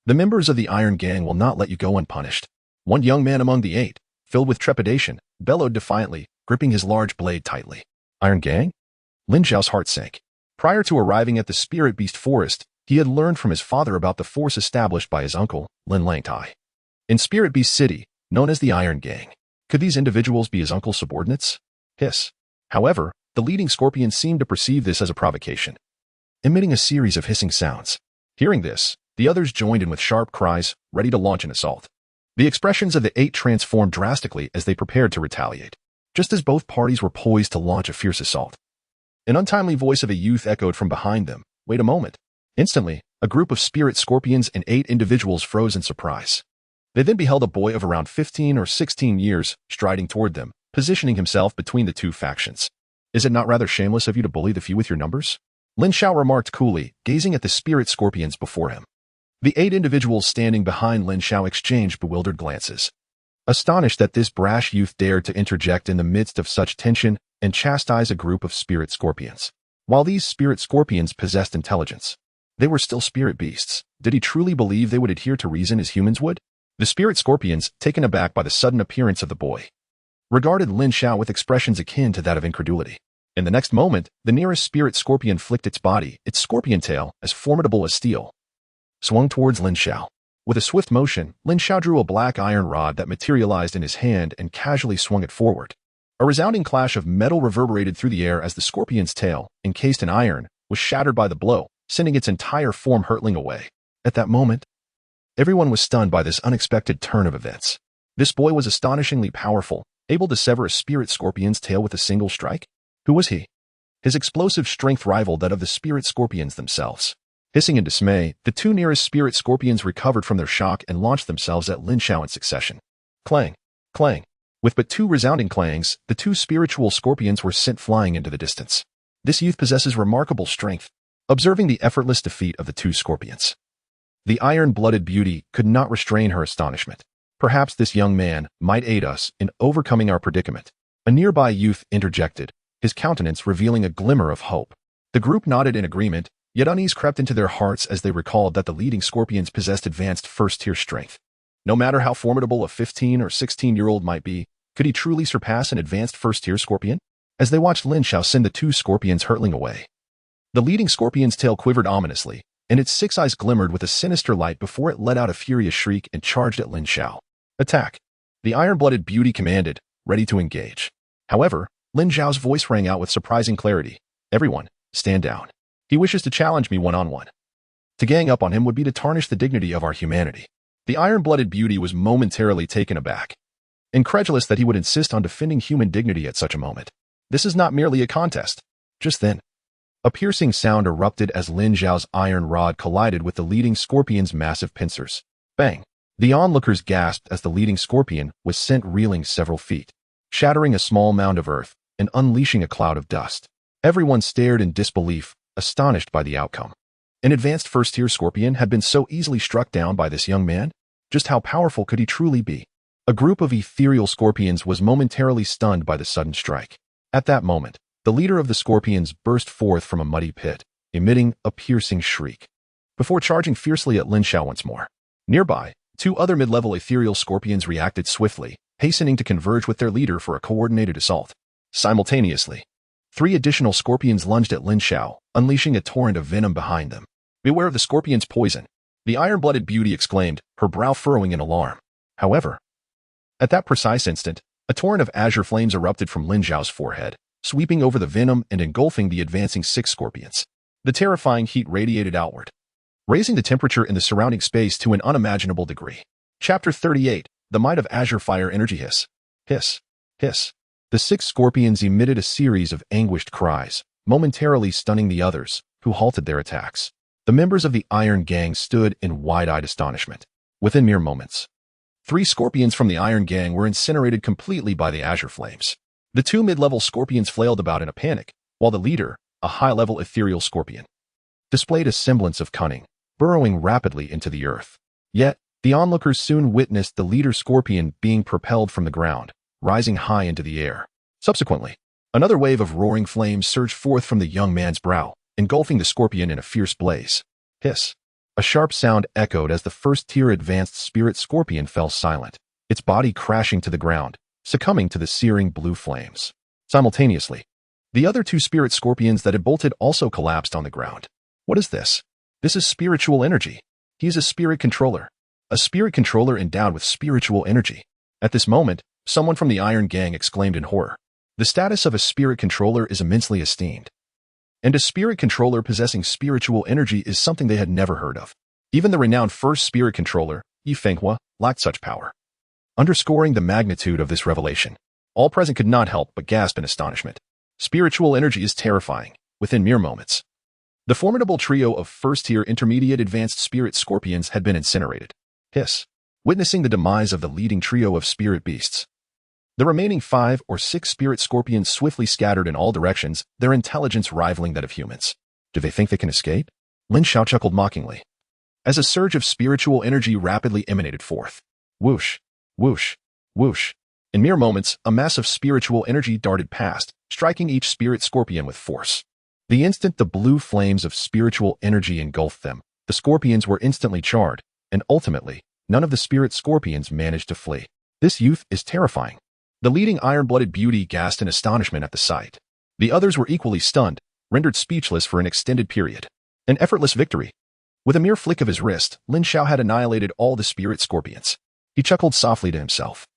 the members of the Iron Gang will not let you go unpunished." One young man among the 8, filled with trepidation, bellowed defiantly, gripping his large blade tightly. Iron Gang? Lin Xiao's heart sank. Prior to arriving at the spirit beast forest, he had learned from his father about the force established by his uncle, Lin Langtai, in Spirit Beast City, known as the Iron Gang. Could these individuals be his uncle's subordinates? Hiss. However, the leading scorpion seemed to perceive this as a provocation, emitting a series of hissing sounds. Hearing this, the others joined in with sharp cries, ready to launch an assault. The expressions of the 8 transformed drastically as they prepared to retaliate. Just as both parties were poised to launch a fierce assault, an untimely voice of a youth echoed from behind them. Wait a moment. Instantly, a group of spirit scorpions and 8 individuals froze in surprise. They then beheld a boy of around 15 or 16 years striding toward them, positioning himself between the 2 factions. Is it not rather shameless of you to bully the few with your numbers? Lin Xiao remarked coolly, gazing at the spirit scorpions before him. The 8 individuals standing behind Lin Xiao exchanged bewildered glances, astonished that this brash youth dared to interject in the midst of such tension and chastise a group of spirit scorpions. While these spirit scorpions possessed intelligence, they were still spirit beasts. Did he truly believe they would adhere to reason as humans would? The spirit scorpions, taken aback by the sudden appearance of the boy, regarded Lin Xiao with expressions akin to that of incredulity. In the next moment, the nearest spirit scorpion flicked its body, its scorpion tail, as formidable as steel, swung towards Lin Xiao. With a swift motion, Lin Xiao drew a black iron rod that materialized in his hand and casually swung it forward. A resounding clash of metal reverberated through the air as the scorpion's tail, encased in iron, was shattered by the blow, sending its entire form hurtling away. At that moment, everyone was stunned by this unexpected turn of events. This boy was astonishingly powerful, able to sever a spirit scorpion's tail with a single strike. Who was he? His explosive strength rivaled that of the spirit scorpions themselves. Hissing in dismay, the two nearest spirit scorpions recovered from their shock and launched themselves at Lin Xiao in succession. Clang! Clang! With but two resounding clangs, the two spiritual scorpions were sent flying into the distance. This youth possesses remarkable strength. Observing the effortless defeat of the two scorpions, the iron-blooded beauty could not restrain her astonishment. Perhaps this young man might aid us in overcoming our predicament. A nearby youth interjected, his countenance revealing a glimmer of hope. The group nodded in agreement, yet unease crept into their hearts as they recalled that the leading scorpions possessed advanced first-tier strength. No matter how formidable a 15 or 16-year-old might be, could he truly surpass an advanced first-tier scorpion? As they watched Lin Xiao send the two scorpions hurtling away, the leading scorpion's tail quivered ominously, and its 6 eyes glimmered with a sinister light before it let out a furious shriek and charged at Lin Xiao. Attack! The iron-blooded beauty commanded, ready to engage. However, Lin Xiao's voice rang out with surprising clarity. Everyone, stand down. He wishes to challenge me one-on-one. To gang up on him would be to tarnish the dignity of our humanity. The iron-blooded beauty was momentarily taken aback, incredulous that he would insist on defending human dignity at such a moment. This is not merely a contest. Just then, a piercing sound erupted as Lin Xiao's iron rod collided with the leading scorpion's massive pincers. Bang! The onlookers gasped as the leading scorpion was sent reeling several feet, shattering a small mound of earth and unleashing a cloud of dust. Everyone stared in disbelief, astonished by the outcome. An advanced first-tier scorpion had been so easily struck down by this young man? Just how powerful could he truly be? A group of ethereal scorpions was momentarily stunned by the sudden strike. At that moment, the leader of the scorpions burst forth from a muddy pit, emitting a piercing shriek, before charging fiercely at Lin Xiao once more. Nearby, 2 other mid-level ethereal scorpions reacted swiftly, hastening to converge with their leader for a coordinated assault. Simultaneously, 3 additional scorpions lunged at Lin Xiao, unleashing a torrent of venom behind them. Beware of the scorpion's poison, the iron-blooded beauty exclaimed, her brow furrowing in alarm. However, at that precise instant, a torrent of azure flames erupted from Lin Xiao's forehead, sweeping over the venom and engulfing the advancing 6 scorpions. The terrifying heat radiated outward, raising the temperature in the surrounding space to an unimaginable degree. Chapter 38, The Might of Azure Fire Energy Hiss. Hiss. Hiss. The 6 scorpions emitted a series of anguished cries, momentarily stunning the others, who halted their attacks. The members of the Iron Gang stood in wide-eyed astonishment. Within mere moments, 3 scorpions from the Iron Gang were incinerated completely by the azure flames. The 2 mid-level scorpions flailed about in a panic, while the leader, a high-level ethereal scorpion, displayed a semblance of cunning, burrowing rapidly into the earth. Yet, the onlookers soon witnessed the leader scorpion being propelled from the ground, rising high into the air. Subsequently, another wave of roaring flames surged forth from the young man's brow, engulfing the scorpion in a fierce blaze. Hiss! A sharp sound echoed as the first-tier advanced spirit scorpion fell silent, its body crashing to the ground, succumbing to the searing blue flames. Simultaneously, the other 2 spirit scorpions that had bolted also collapsed on the ground. What is this? This is spiritual energy. He is a spirit controller. A spirit controller endowed with spiritual energy. At this moment, someone from the Iron Gang exclaimed in horror. The status of a spirit controller is immensely esteemed, and a spirit controller possessing spiritual energy is something they had never heard of. Even the renowned first spirit controller, Yi Fenghua, lacked such power. Underscoring the magnitude of this revelation, all present could not help but gasp in astonishment. Spiritual energy is terrifying, within mere moments. The formidable trio of first-tier intermediate advanced spirit scorpions had been incinerated. Hiss! Witnessing the demise of the leading trio of spirit beasts, the remaining 5 or 6 spirit scorpions swiftly scattered in all directions, their intelligence rivaling that of humans. Do they think they can escape? Lin Xiao chuckled mockingly, as a surge of spiritual energy rapidly emanated forth. Whoosh! Whoosh! Whoosh! In mere moments, a mass of spiritual energy darted past, striking each spirit scorpion with force. The instant the blue flames of spiritual energy engulfed them, the scorpions were instantly charred, and ultimately, none of the spirit scorpions managed to flee. This youth is terrifying. The leading iron-blooded beauty gasped in astonishment at the sight. The others were equally stunned, rendered speechless for an extended period. An effortless victory. With a mere flick of his wrist, Lin Xiao had annihilated all the spirit scorpions. He chuckled softly to himself,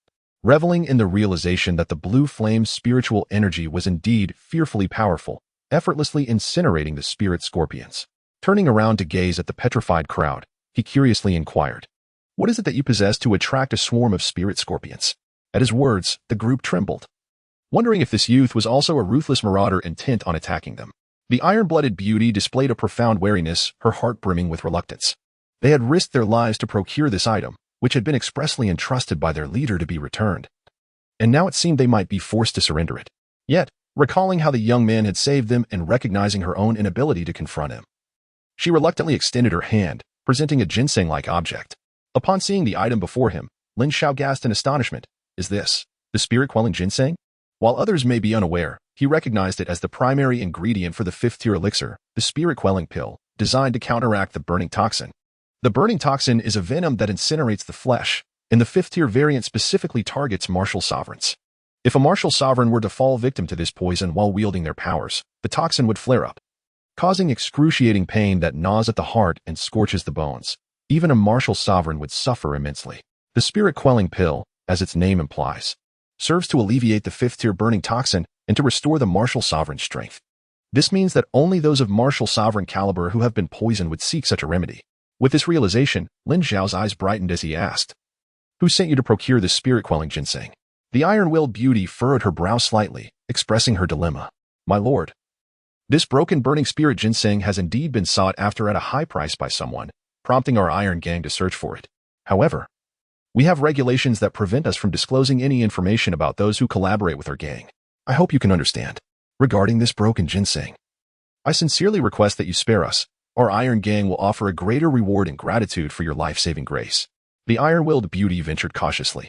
reveling in the realization that the blue flame's spiritual energy was indeed fearfully powerful, effortlessly incinerating the spirit scorpions. Turning around to gaze at the petrified crowd, he curiously inquired, "What is it that you possess to attract a swarm of spirit scorpions?" At his words, the group trembled, wondering if this youth was also a ruthless marauder intent on attacking them. The iron-blooded beauty displayed a profound wariness, her heart brimming with reluctance. They had risked their lives to procure this item, which had been expressly entrusted by their leader to be returned. And now it seemed they might be forced to surrender it. Yet, recalling how the young man had saved them and recognizing her own inability to confront him, she reluctantly extended her hand, presenting a ginseng-like object. Upon seeing the item before him, Lin Xiao gasped in astonishment. "Is this the spirit-quelling ginseng?" While others may be unaware, he recognized it as the primary ingredient for the fifth-tier elixir, the spirit-quelling pill, designed to counteract the burning toxin. The burning toxin is a venom that incinerates the flesh, and the fifth-tier variant specifically targets martial sovereigns. If a martial sovereign were to fall victim to this poison while wielding their powers, the toxin would flare up, causing excruciating pain that gnaws at the heart and scorches the bones. Even a martial sovereign would suffer immensely. The spirit-quelling pill, as its name implies, serves to alleviate the fifth-tier burning toxin and to restore the martial sovereign's strength. This means that only those of martial sovereign caliber who have been poisoned would seek such a remedy. With this realization, Lin Xiao's eyes brightened as he asked, "Who sent you to procure this spirit-quelling ginseng?" The iron-willed beauty furrowed her brow slightly, expressing her dilemma. "My lord, this broken burning spirit ginseng has indeed been sought after at a high price by someone, prompting our iron gang to search for it. However, we have regulations that prevent us from disclosing any information about those who collaborate with our gang. I hope you can understand. Regarding this broken ginseng, I sincerely request that you spare us. Our iron gang will offer a greater reward in gratitude for your life-saving grace." The iron-willed beauty ventured cautiously.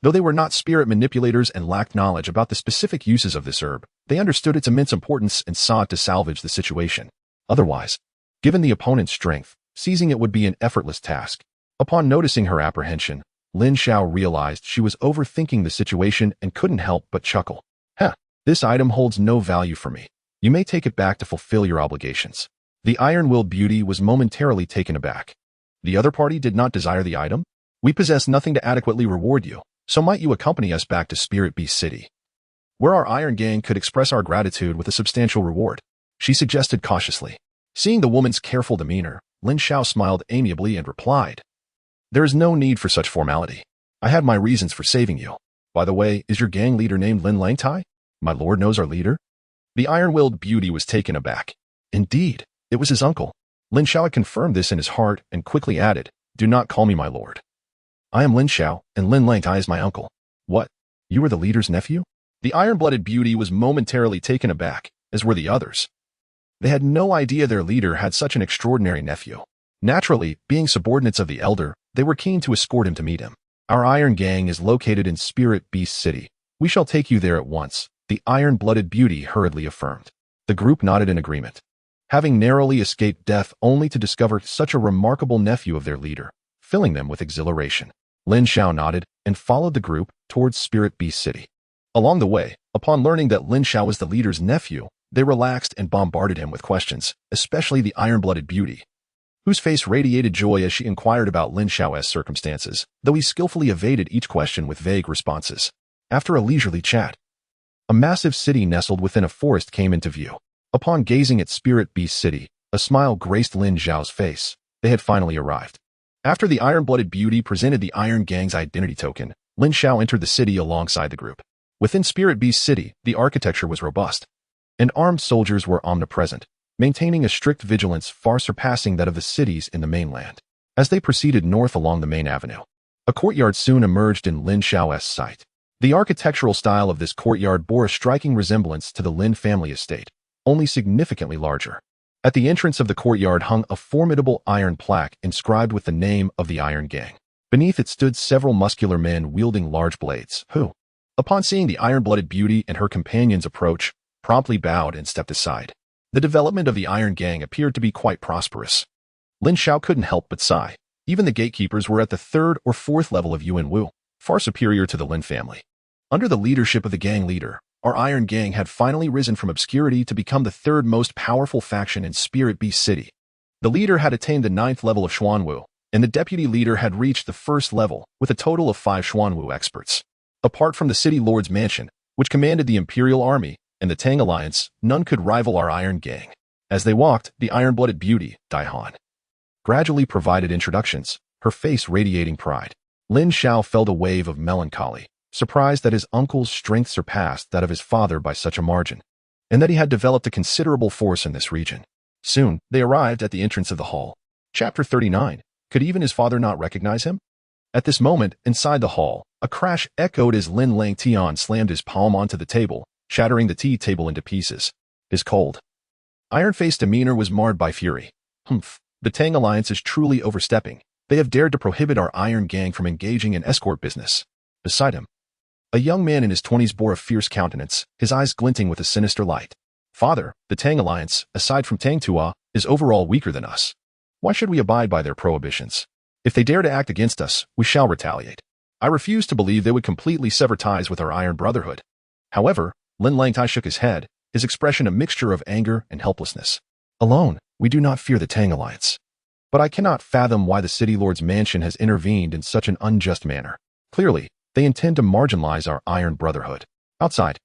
Though they were not spirit manipulators and lacked knowledge about the specific uses of this herb, they understood its immense importance and sought to salvage the situation. Otherwise, given the opponent's strength, seizing it would be an effortless task. Upon noticing her apprehension, Lin Xiao realized she was overthinking the situation and couldn't help but chuckle. This item holds no value for me. You may take it back to fulfill your obligations." The iron-willed beauty was momentarily taken aback. "The other party did not desire the item? We possess nothing to adequately reward you, so might you accompany us back to Spirit Beast City, where our iron gang could express our gratitude with a substantial reward?" she suggested cautiously. Seeing the woman's careful demeanor, Lin Xiao smiled amiably and replied, "There is no need for such formality. I had my reasons for saving you. By the way, is your gang leader named Lin Langtai? My lord knows our leader?" The iron-willed beauty was taken aback. Indeed, it was his uncle. Lin Xiao had confirmed this in his heart and quickly added, "Do not call me my lord. I am Lin Xiao, and Lin Langtai is my uncle." "What? You are the leader's nephew?" The iron-blooded beauty was momentarily taken aback, as were the others. They had no idea their leader had such an extraordinary nephew. Naturally, being subordinates of the elder, they were keen to escort him to meet him. "Our iron gang is located in Spirit Beast City. We shall take you there at once," the iron-blooded beauty hurriedly affirmed. The group nodded in agreement. Having narrowly escaped death only to discover such a remarkable nephew of their leader, filling them with exhilaration, Lin Xiao nodded and followed the group towards Spirit Beast City. Along the way, upon learning that Lin Xiao was the leader's nephew, they relaxed and bombarded him with questions, especially the iron-blooded beauty, whose face radiated joy as she inquired about Lin Xiao's circumstances, though he skillfully evaded each question with vague responses. After a leisurely chat, a massive city nestled within a forest came into view. Upon gazing at Spirit Beast City, a smile graced Lin Xiao's face. They had finally arrived. After the iron-blooded beauty presented the Iron Gang's identity token, Lin Xiao entered the city alongside the group. Within Spirit Beast City, the architecture was robust, and armed soldiers were omnipresent, maintaining a strict vigilance far surpassing that of the cities in the mainland. As they proceeded north along the main avenue, a courtyard soon emerged in Lin Xiao's sight. The architectural style of this courtyard bore a striking resemblance to the Lin family estate, only significantly larger. At the entrance of the courtyard hung a formidable iron plaque inscribed with the name of the Iron Gang. Beneath it stood several muscular men wielding large blades, who, upon seeing the iron-blooded beauty and her companions approach, promptly bowed and stepped aside. The development of the Iron Gang appeared to be quite prosperous. Lin Xiao couldn't help but sigh. Even the gatekeepers were at the third or fourth level of Yuan Wu, far superior to the Lin family. Under the leadership of the gang leader, our Iron Gang had finally risen from obscurity to become the third most powerful faction in Spirit Beast City. The leader had attained the 9th level of Xuanwu, and the deputy leader had reached the 1st level with a total of 5 Xuanwu experts. Apart from the city lord's mansion, which commanded the imperial army, and the Tang alliance, none could rival our iron gang. As they walked, the iron-blooded beauty, Daihan, gradually provided introductions, her face radiating pride. Lin Xiao felt a wave of melancholy, surprised that his uncle's strength surpassed that of his father by such a margin, and that he had developed a considerable force in this region. Soon, they arrived at the entrance of the hall. Chapter 39. Could even his father not recognize him? At this moment, inside the hall, a crash echoed as Lin Xiao slammed his palm onto the table, shattering the tea table into pieces. His cold, iron-faced demeanor was marred by fury. Humph, the Tang alliance is truly overstepping. They have dared to prohibit our iron gang from engaging in escort business. Beside him, a young man in his 20s bore a fierce countenance, his eyes glinting with a sinister light. Father, the Tang alliance, aside from Tang Tua, is overall weaker than us. Why should we abide by their prohibitions? If they dare to act against us, we shall retaliate. I refuse to believe they would completely sever ties with our Iron Brotherhood. However, Lin Langtai shook his head, his expression a mixture of anger and helplessness. Alone, we do not fear the Tang alliance. But I cannot fathom why the city lord's mansion has intervened in such an unjust manner. Clearly, they intend to marginalize our Iron Brotherhood. Outside,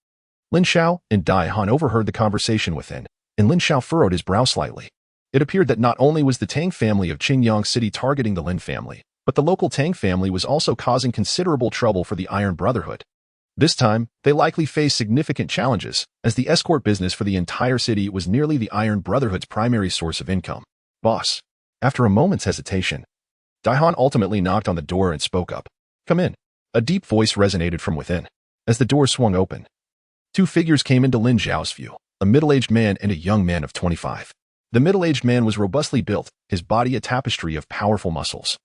Lin Xiao and Dai Han overheard the conversation within, and Lin Xiao furrowed his brow slightly. It appeared that not only was the Tang family of Qingyang City targeting the Lin family, but the local Tang family was also causing considerable trouble for the Iron Brotherhood. This time, they likely faced significant challenges, as the escort business for the entire city was nearly the Iron Brotherhood's primary source of income. Boss. After a moment's hesitation, Daihan ultimately knocked on the door and spoke up. Come in. A deep voice resonated from within. As the door swung open, 2 figures came into Lin Xiao's view, a middle-aged man and a young man of 25. The middle-aged man was robustly built, his body a tapestry of powerful muscles,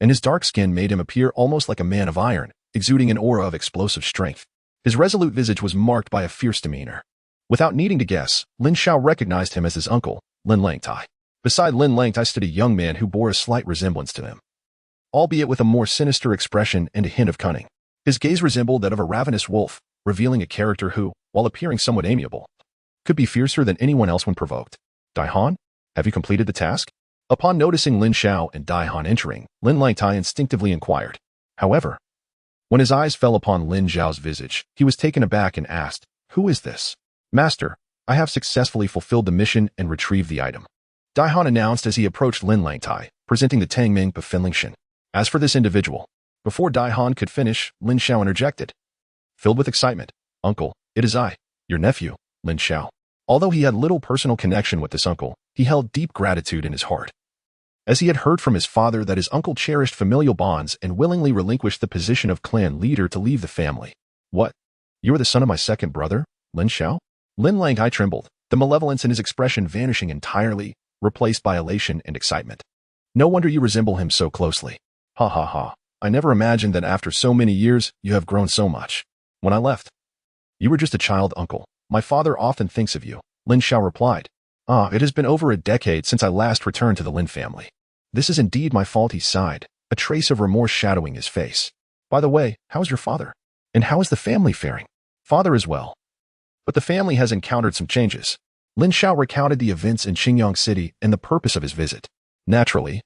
and his dark skin made him appear almost like a man of iron, exuding an aura of explosive strength. His resolute visage was marked by a fierce demeanor. Without needing to guess, Lin Xiao recognized him as his uncle, Lin Langtai. Beside Lin Langtai stood a young man who bore a slight resemblance to him, albeit with a more sinister expression and a hint of cunning. His gaze resembled that of a ravenous wolf, revealing a character who, while appearing somewhat amiable, could be fiercer than anyone else when provoked. Daihan, have you completed the task? Upon noticing Lin Xiao and Daihan entering, Lin Langtai instinctively inquired. However, when his eyes fell upon Lin Xiao's visage, he was taken aback and asked, Who is this? Master, I have successfully fulfilled the mission and retrieved the item. Daihan announced as he approached Lin Langtai, presenting the Tangming Pafenlingshan. As for this individual, before Daihan could finish, Lin Xiao interjected. Filled with excitement, Uncle, it is I, your nephew, Lin Xiao. Although he had little personal connection with this uncle, he held deep gratitude in his heart, as he had heard from his father that his uncle cherished familial bonds and willingly relinquished the position of clan leader to leave the family. What? You are the son of my second brother, Lin Xiao? Lin Langtai trembled, the malevolence in his expression vanishing entirely, replaced by elation and excitement. No wonder you resemble him so closely. Ha ha ha. I never imagined that after so many years, you have grown so much. When I left, you were just a child, uncle. My father often thinks of you, Lin Xiao replied. It has been over a decade since I last returned to the Lin family. This is indeed my fault, he sighed, a trace of remorse shadowing his face. By the way, how is your father? And how is the family faring? Father is well, but the family has encountered some changes. Lin Xiao recounted the events in Qingyang City and the purpose of his visit. Naturally,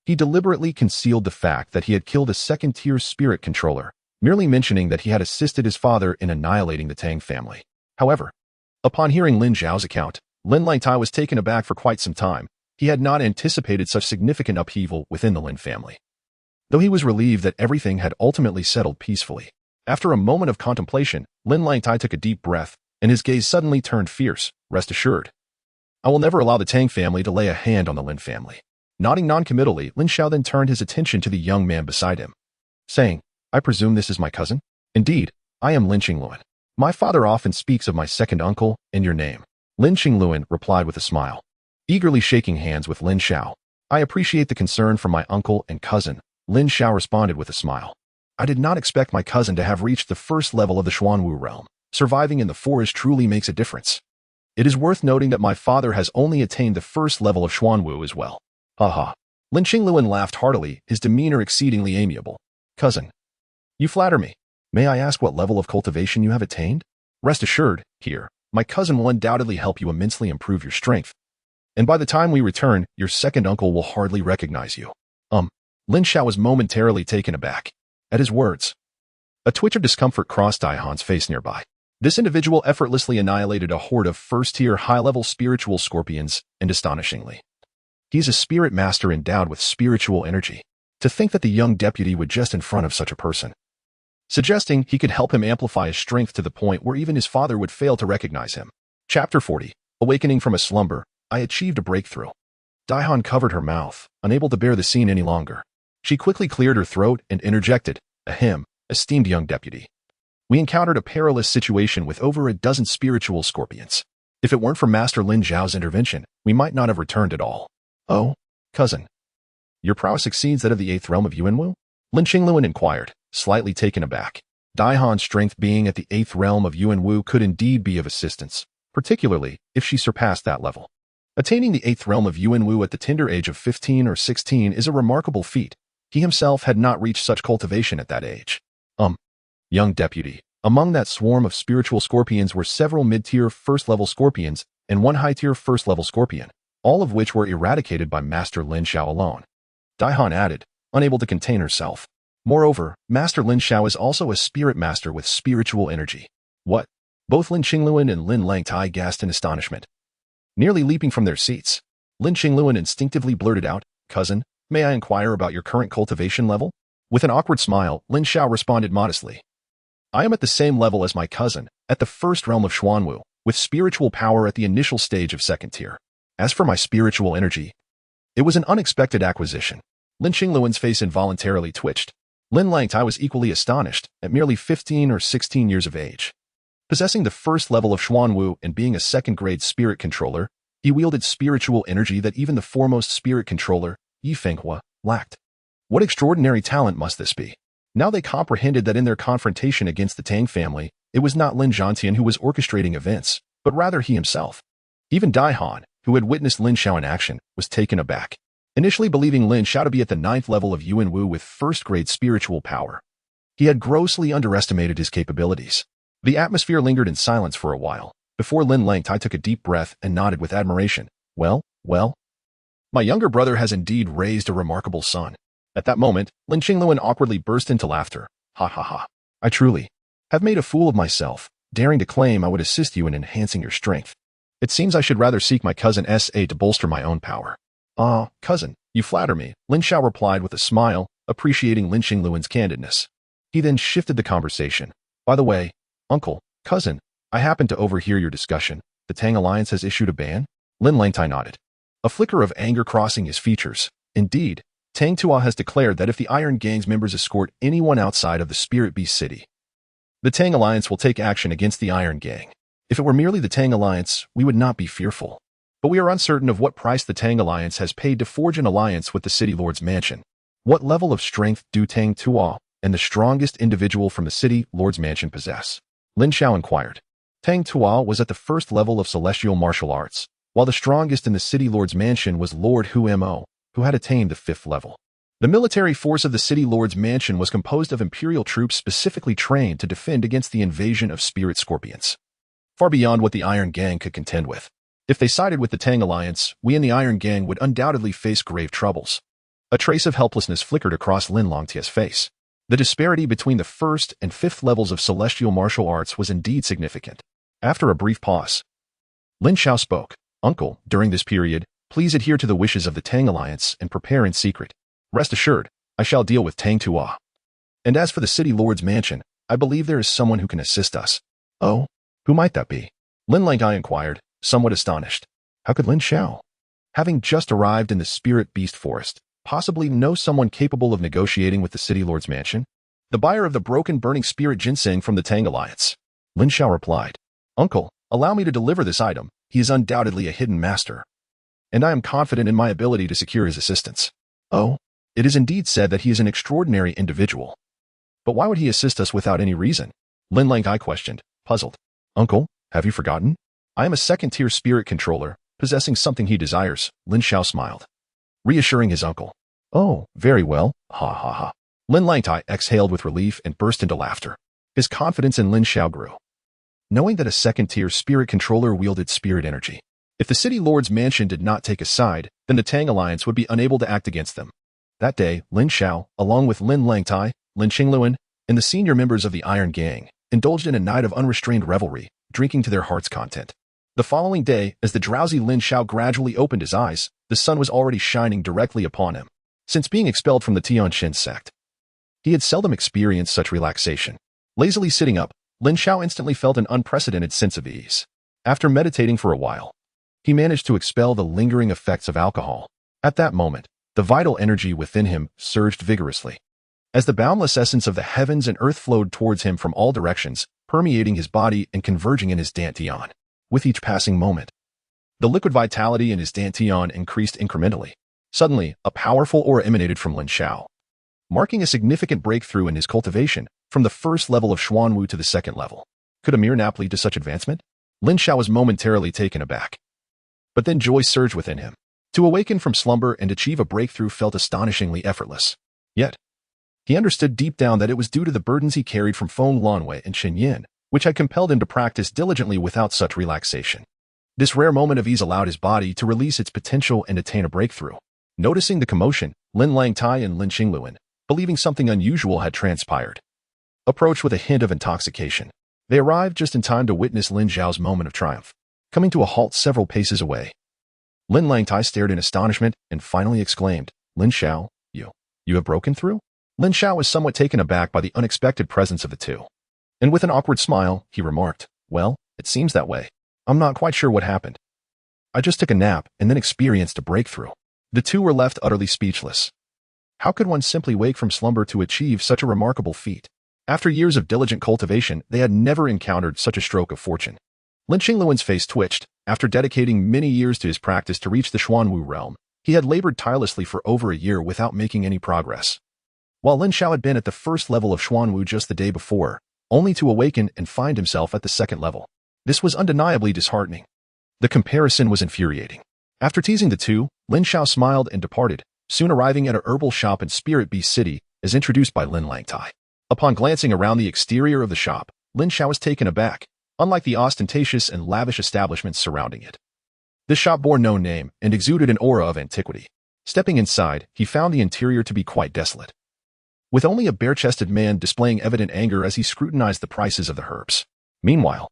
he deliberately concealed the fact that he had killed a second-tier spirit controller, merely mentioning that he had assisted his father in annihilating the Tang family. However, upon hearing Lin Xiao's account, Lin Langtai was taken aback for quite some time. He had not anticipated such significant upheaval within the Lin family, though he was relieved that everything had ultimately settled peacefully. After a moment of contemplation, Lin Langtai took a deep breath, and his gaze suddenly turned fierce. Rest assured, I will never allow the Tang family to lay a hand on the Lin family. Nodding non-committally, Lin Xiao then turned his attention to the young man beside him, saying, I presume this is my cousin? Indeed, I am Lin Qingluan. My father often speaks of my second uncle and your name. Lin Qingluan replied with a smile, eagerly shaking hands with Lin Xiao. I appreciate the concern for my uncle and cousin, Lin Xiao responded with a smile. I did not expect my cousin to have reached the first level of the Xuanwu realm. Surviving in the forest truly makes a difference. It is worth noting that my father has only attained the first level of Xuanwu as well. Haha. Lin Qingluan laughed heartily, his demeanor exceedingly amiable. Cousin, you flatter me. May I ask what level of cultivation you have attained? Rest assured, here, my cousin will undoubtedly help you immensely improve your strength. And by the time we return, your second uncle will hardly recognize you. Lin Xiao was momentarily taken aback. At his words, a twitch of discomfort crossed Daihan's face nearby. This individual effortlessly annihilated a horde of first-tier high-level spiritual scorpions, and astonishingly, he is a spirit master endowed with spiritual energy. To think that the young deputy would just in front of such a person, suggesting he could help him amplify his strength to the point where even his father would fail to recognize him. Chapter 40. Awakening from a slumber, I achieved a breakthrough. Daihan covered her mouth, unable to bear the scene any longer. She quickly cleared her throat and interjected, ahem, esteemed young deputy. We encountered a perilous situation with over a dozen spiritual scorpions. If it weren't for Master Lin Xiao's intervention, we might not have returned at all. Oh, cousin. Your prowess exceeds that of the 8th realm of Yuanwu? Lin Qingluan inquired, slightly taken aback. Daihan's strength being at the 8th realm of Yuanwu could indeed be of assistance, particularly if she surpassed that level. Attaining the 8th realm of Yuanwu at the tender age of 15 or 16 is a remarkable feat. He himself had not reached such cultivation at that age. Young deputy, among that swarm of spiritual scorpions were several mid-tier first-level scorpions and one high-tier first-level scorpion, all of which were eradicated by Master Lin Xiao alone. Daihan added, unable to contain herself. Moreover, Master Lin Xiao is also a spirit master with spiritual energy. What? Both Lin Qingluan and Lin Langtai gasped in astonishment. Nearly leaping from their seats, Lin Qingluan instinctively blurted out, cousin, may I inquire about your current cultivation level? With an awkward smile, Lin Xiao responded modestly. I am at the same level as my cousin, at the 1st realm of Xuanwu, with spiritual power at the initial stage of 2nd tier. As for my spiritual energy, it was an unexpected acquisition. Lin Qingluan's face involuntarily twitched. Lin Langtai was equally astonished, at merely 15 or 16 years of age. Possessing the 1st level of Xuanwu and being a 2nd-grade spirit controller, he wielded spiritual energy that even the foremost spirit controller, Yi Fenghua, lacked. What extraordinary talent must this be? Now they comprehended that in their confrontation against the Tang family, it was not Lin Zhantian who was orchestrating events, but rather he himself. Even Daihan, who had witnessed Lin Xiao in action, was taken aback. Initially believing Lin Xiao to be at the 9th level of Yuanwu with 1st-grade spiritual power, he had grossly underestimated his capabilities. The atmosphere lingered in silence for a while, before Lin Langtai took a deep breath and nodded with admiration. Well, my younger brother has indeed raised a remarkable son. At that moment, Lin Qingluan awkwardly burst into laughter. Ha ha ha. I truly have made a fool of myself, daring to claim I would assist you in enhancing your strength. It seems I should rather seek my cousin's aid to bolster my own power. Ah, cousin, you flatter me, Lin Xiao replied with a smile, appreciating Lin Qingluan's candidness. He then shifted the conversation. By the way, uncle, cousin, I happened to overhear your discussion. The Tang Alliance has issued a ban? Lin Langtai nodded, a flicker of anger crossing his features. Indeed, Tang Tua has declared that if the Iron Gang's members escort anyone outside of the Spirit Beast City, the Tang Alliance will take action against the Iron Gang. If it were merely the Tang Alliance, we would not be fearful. But we are uncertain of what price the Tang Alliance has paid to forge an alliance with the City Lord's mansion. What level of strength do Tang Tua and the strongest individual from the City Lord's mansion possess? Lin Xiao inquired. Tang Tua was at the 1st level of celestial martial arts, while the strongest in the City Lord's mansion was Lord Hu Mo, who had attained the 5th level. The military force of the City Lord's mansion was composed of imperial troops specifically trained to defend against the invasion of spirit scorpions, far beyond what the Iron Gang could contend with. If they sided with the Tang Alliance, we and the Iron Gang would undoubtedly face grave troubles. A trace of helplessness flickered across Lin Langtia's face. The disparity between the 1st and 5th levels of celestial martial arts was indeed significant. After a brief pause, Lin Xiao spoke. Uncle, during this period, please adhere to the wishes of the Tang Alliance and prepare in secret. Rest assured, I shall deal with Tang Tua. And as for the City Lord's mansion, I believe there is someone who can assist us. Oh, who might that be? Lin Langtai inquired, somewhat astonished. How could Lin Xiao, having just arrived in the Spirit Beast Forest, possibly know someone capable of negotiating with the City Lord's mansion? The buyer of the broken burning spirit ginseng from the Tang Alliance. Lin Xiao replied, Uncle, allow me to deliver this item. He is undoubtedly a hidden master, and I am confident in my ability to secure his assistance. Oh, it is indeed said that he is an extraordinary individual. But why would he assist us without any reason? Lin Langtai questioned, puzzled. Uncle, have you forgotten? I am a 2nd-tier spirit controller, possessing something he desires. Lin Xiao smiled, reassuring his uncle. Oh, very well, ha ha ha. Lin Langtai exhaled with relief and burst into laughter. His confidence in Lin Xiao grew, knowing that a 2nd-tier spirit controller wielded spirit energy. If the city lord's mansion did not take a side, then the Tang alliance would be unable to act against them. That day, Lin Xiao, along with Lin Langtai, Lin Qingluan, and the senior members of the Iron Gang, indulged in a night of unrestrained revelry, drinking to their heart's content. The following day, as the drowsy Lin Xiao gradually opened his eyes, the sun was already shining directly upon him. Since being expelled from the Tianqin sect, he had seldom experienced such relaxation. Lazily sitting up, Lin Xiao instantly felt an unprecedented sense of ease. After meditating for a while, he managed to expel the lingering effects of alcohol. At that moment, the vital energy within him surged vigorously. As the boundless essence of the heavens and earth flowed towards him from all directions, permeating his body and converging in his dantian. With each passing moment, the liquid vitality in his dantian increased incrementally. Suddenly, a powerful aura emanated from Lin Xiao, marking a significant breakthrough in his cultivation from the first level of Xuanwu to the second level. Could a mere nap lead to such advancement? Lin Xiao was momentarily taken aback. But then joy surged within him. To awaken from slumber and achieve a breakthrough felt astonishingly effortless. Yet, he understood deep down that it was due to the burdens he carried from Feng Lanwei and Shen Yin, which had compelled him to practice diligently without such relaxation. This rare moment of ease allowed his body to release its potential and attain a breakthrough. Noticing the commotion, Lin Langtai and Lin Qingluan, believing something unusual had transpired, approached with a hint of intoxication. They arrived just in time to witness Lin Xiao's moment of triumph. Coming to a halt several paces away, Lin Langtai stared in astonishment and finally exclaimed, "Lin Xiao, you have broken through?" Lin Xiao was somewhat taken aback by the unexpected presence of the two. And with an awkward smile, he remarked, "Well, it seems that way. I'm not quite sure what happened. I just took a nap and then experienced a breakthrough." The two were left utterly speechless. How could one simply wake from slumber to achieve such a remarkable feat? After years of diligent cultivation, they had never encountered such a stroke of fortune. Lin Qingluan's face twitched. After dedicating many years to his practice to reach the Xuanwu realm, he had labored tirelessly for over a year without making any progress. While Lin Xiao had been at the first level of Xuanwu just the day before, only to awaken and find himself at the second level. This was undeniably disheartening. The comparison was infuriating. After teasing the two, Lin Xiao smiled and departed, soon arriving at a herbal shop in Spirit Beast City, as introduced by Lin Langtai. Upon glancing around the exterior of the shop, Lin Xiao was taken aback, unlike the ostentatious and lavish establishments surrounding it. This shop bore no name and exuded an aura of antiquity. Stepping inside, he found the interior to be quite desolate, with only a bare-chested man displaying evident anger as he scrutinized the prices of the herbs. Meanwhile,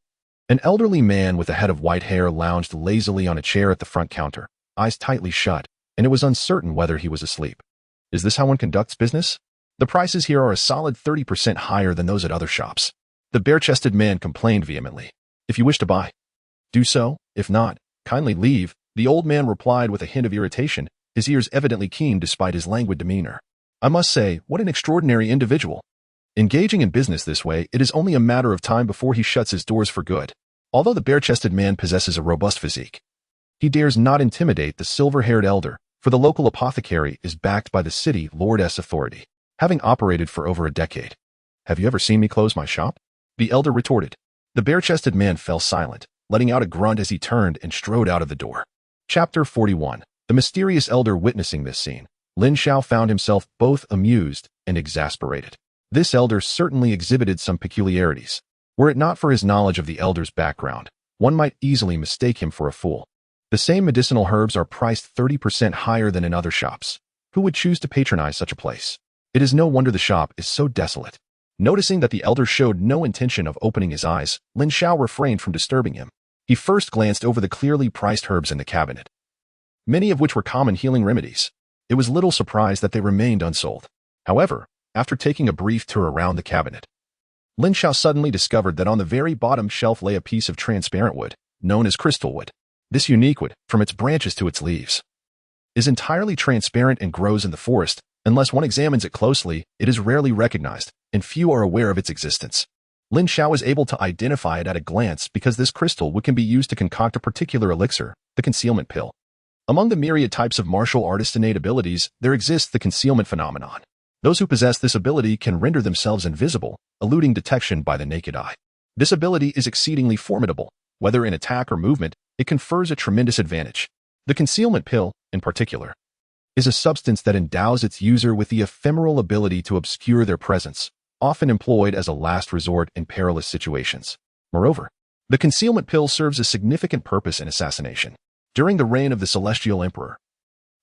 an elderly man with a head of white hair lounged lazily on a chair at the front counter, eyes tightly shut, and it was uncertain whether he was asleep. Is this how one conducts business? The prices here are a solid 30% higher than those at other shops. The bare-chested man complained vehemently. If you wish to buy, do so. If not, kindly leave, the old man replied with a hint of irritation, his ears evidently keen despite his languid demeanor. I must say, what an extraordinary individual. Engaging in business this way, it is only a matter of time before he shuts his doors for good. Although the bare-chested man possesses a robust physique, he dares not intimidate the silver-haired elder, for the local apothecary is backed by the city lord's authority, having operated for over a decade. Have you ever seen me close my shop? The elder retorted. The bare-chested man fell silent, letting out a grunt as he turned and strode out of the door. Chapter 41. The mysterious elder. Witnessing this scene, Lin Xiao found himself both amused and exasperated. This elder certainly exhibited some peculiarities. Were it not for his knowledge of the elder's background, one might easily mistake him for a fool. The same medicinal herbs are priced 30% higher than in other shops. Who would choose to patronize such a place? It is no wonder the shop is so desolate. Noticing that the elder showed no intention of opening his eyes, Lin Xiao refrained from disturbing him. He first glanced over the clearly priced herbs in the cabinet, many of which were common healing remedies. It was little surprised that they remained unsold. However, after taking a brief tour around the cabinet, Lin Xiao suddenly discovered that on the very bottom shelf lay a piece of transparent wood, known as crystal wood. This unique wood, from its branches to its leaves, is entirely transparent and grows in the forest. Unless one examines it closely, it is rarely recognized, and few are aware of its existence. Lin Xiao was able to identify it at a glance because this crystal wood can be used to concoct a particular elixir, the concealment pill. Among the myriad types of martial artists' innate abilities, there exists the concealment phenomenon. Those who possess this ability can render themselves invisible, eluding detection by the naked eye. This ability is exceedingly formidable. Whether in attack or movement, it confers a tremendous advantage. The concealment pill, in particular, is a substance that endows its user with the ephemeral ability to obscure their presence, often employed as a last resort in perilous situations. Moreover, the concealment pill serves a significant purpose in assassination. During the reign of the Celestial Emperor,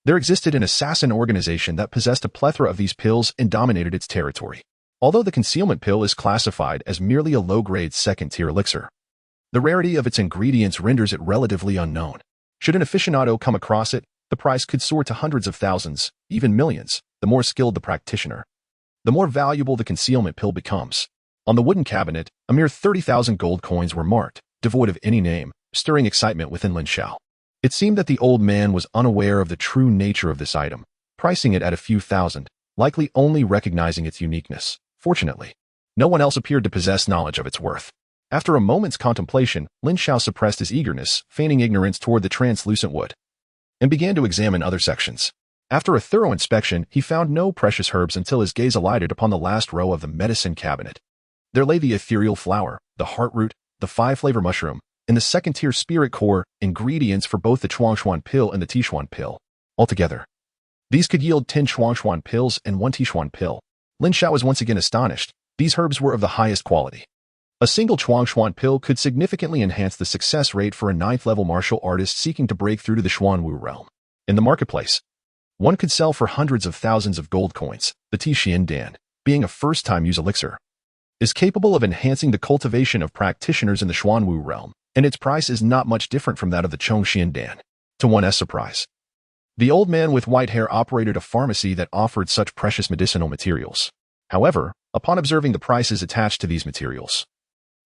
there existed an assassin organization that possessed a plethora of these pills and dominated its territory. Although the concealment pill is classified as merely a low-grade second-tier elixir, the rarity of its ingredients renders it relatively unknown. Should an aficionado come across it, the price could soar to hundreds of thousands, even millions. The more skilled the practitioner, the more valuable the concealment pill becomes. On the wooden cabinet, a mere 30,000 gold coins were marked, devoid of any name, stirring excitement within Lin Xiao. It seemed that the old man was unaware of the true nature of this item, pricing it at a few thousand, likely only recognizing its uniqueness. Fortunately, no one else appeared to possess knowledge of its worth. After a moment's contemplation, Lin Xiao suppressed his eagerness, feigning ignorance toward the translucent wood, and began to examine other sections. After a thorough inspection, he found no precious herbs until his gaze alighted upon the last row of the medicine cabinet. There lay the ethereal flower, the heartroot, the 5-flavor mushroom, and the second-tier spirit core, ingredients for both the Chuangshuan pill and the Tishuan pill. Altogether, these could yield 10 Chuangshuan pills and 1 Tishuan pill. Lin Xiao was once again astonished. These herbs were of the highest quality. A single Chuangshuan pill could significantly enhance the success rate for a 9th-level martial artist seeking to break through to the Xuanwu realm. In the marketplace, one could sell for hundreds of thousands of gold coins. The Tixian Dan, being a first-time use elixir, is capable of enhancing the cultivation of practitioners in the Xuanwu realm, and its price is not much different from that of the Chongxian Dan. To one's surprise, the old man with white hair operated a pharmacy that offered such precious medicinal materials. However, upon observing the prices attached to these materials,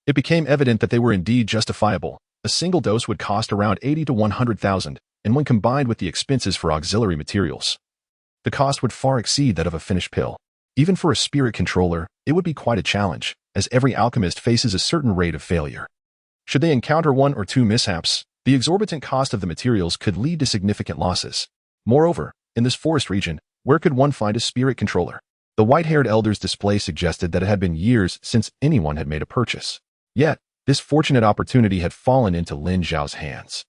it became evident that they were indeed justifiable. A single dose would cost around 80 to 100,000, and when combined with the expenses for auxiliary materials, the cost would far exceed that of a finished pill. Even for a spirit controller, it would be quite a challenge, as every alchemist faces a certain rate of failure. Should they encounter 1 or 2 mishaps, the exorbitant cost of the materials could lead to significant losses. Moreover, in this forest region, where could one find a spirit controller? The white-haired elder's display suggested that it had been years since anyone had made a purchase. Yet, this fortunate opportunity had fallen into Lin Xiao's hands.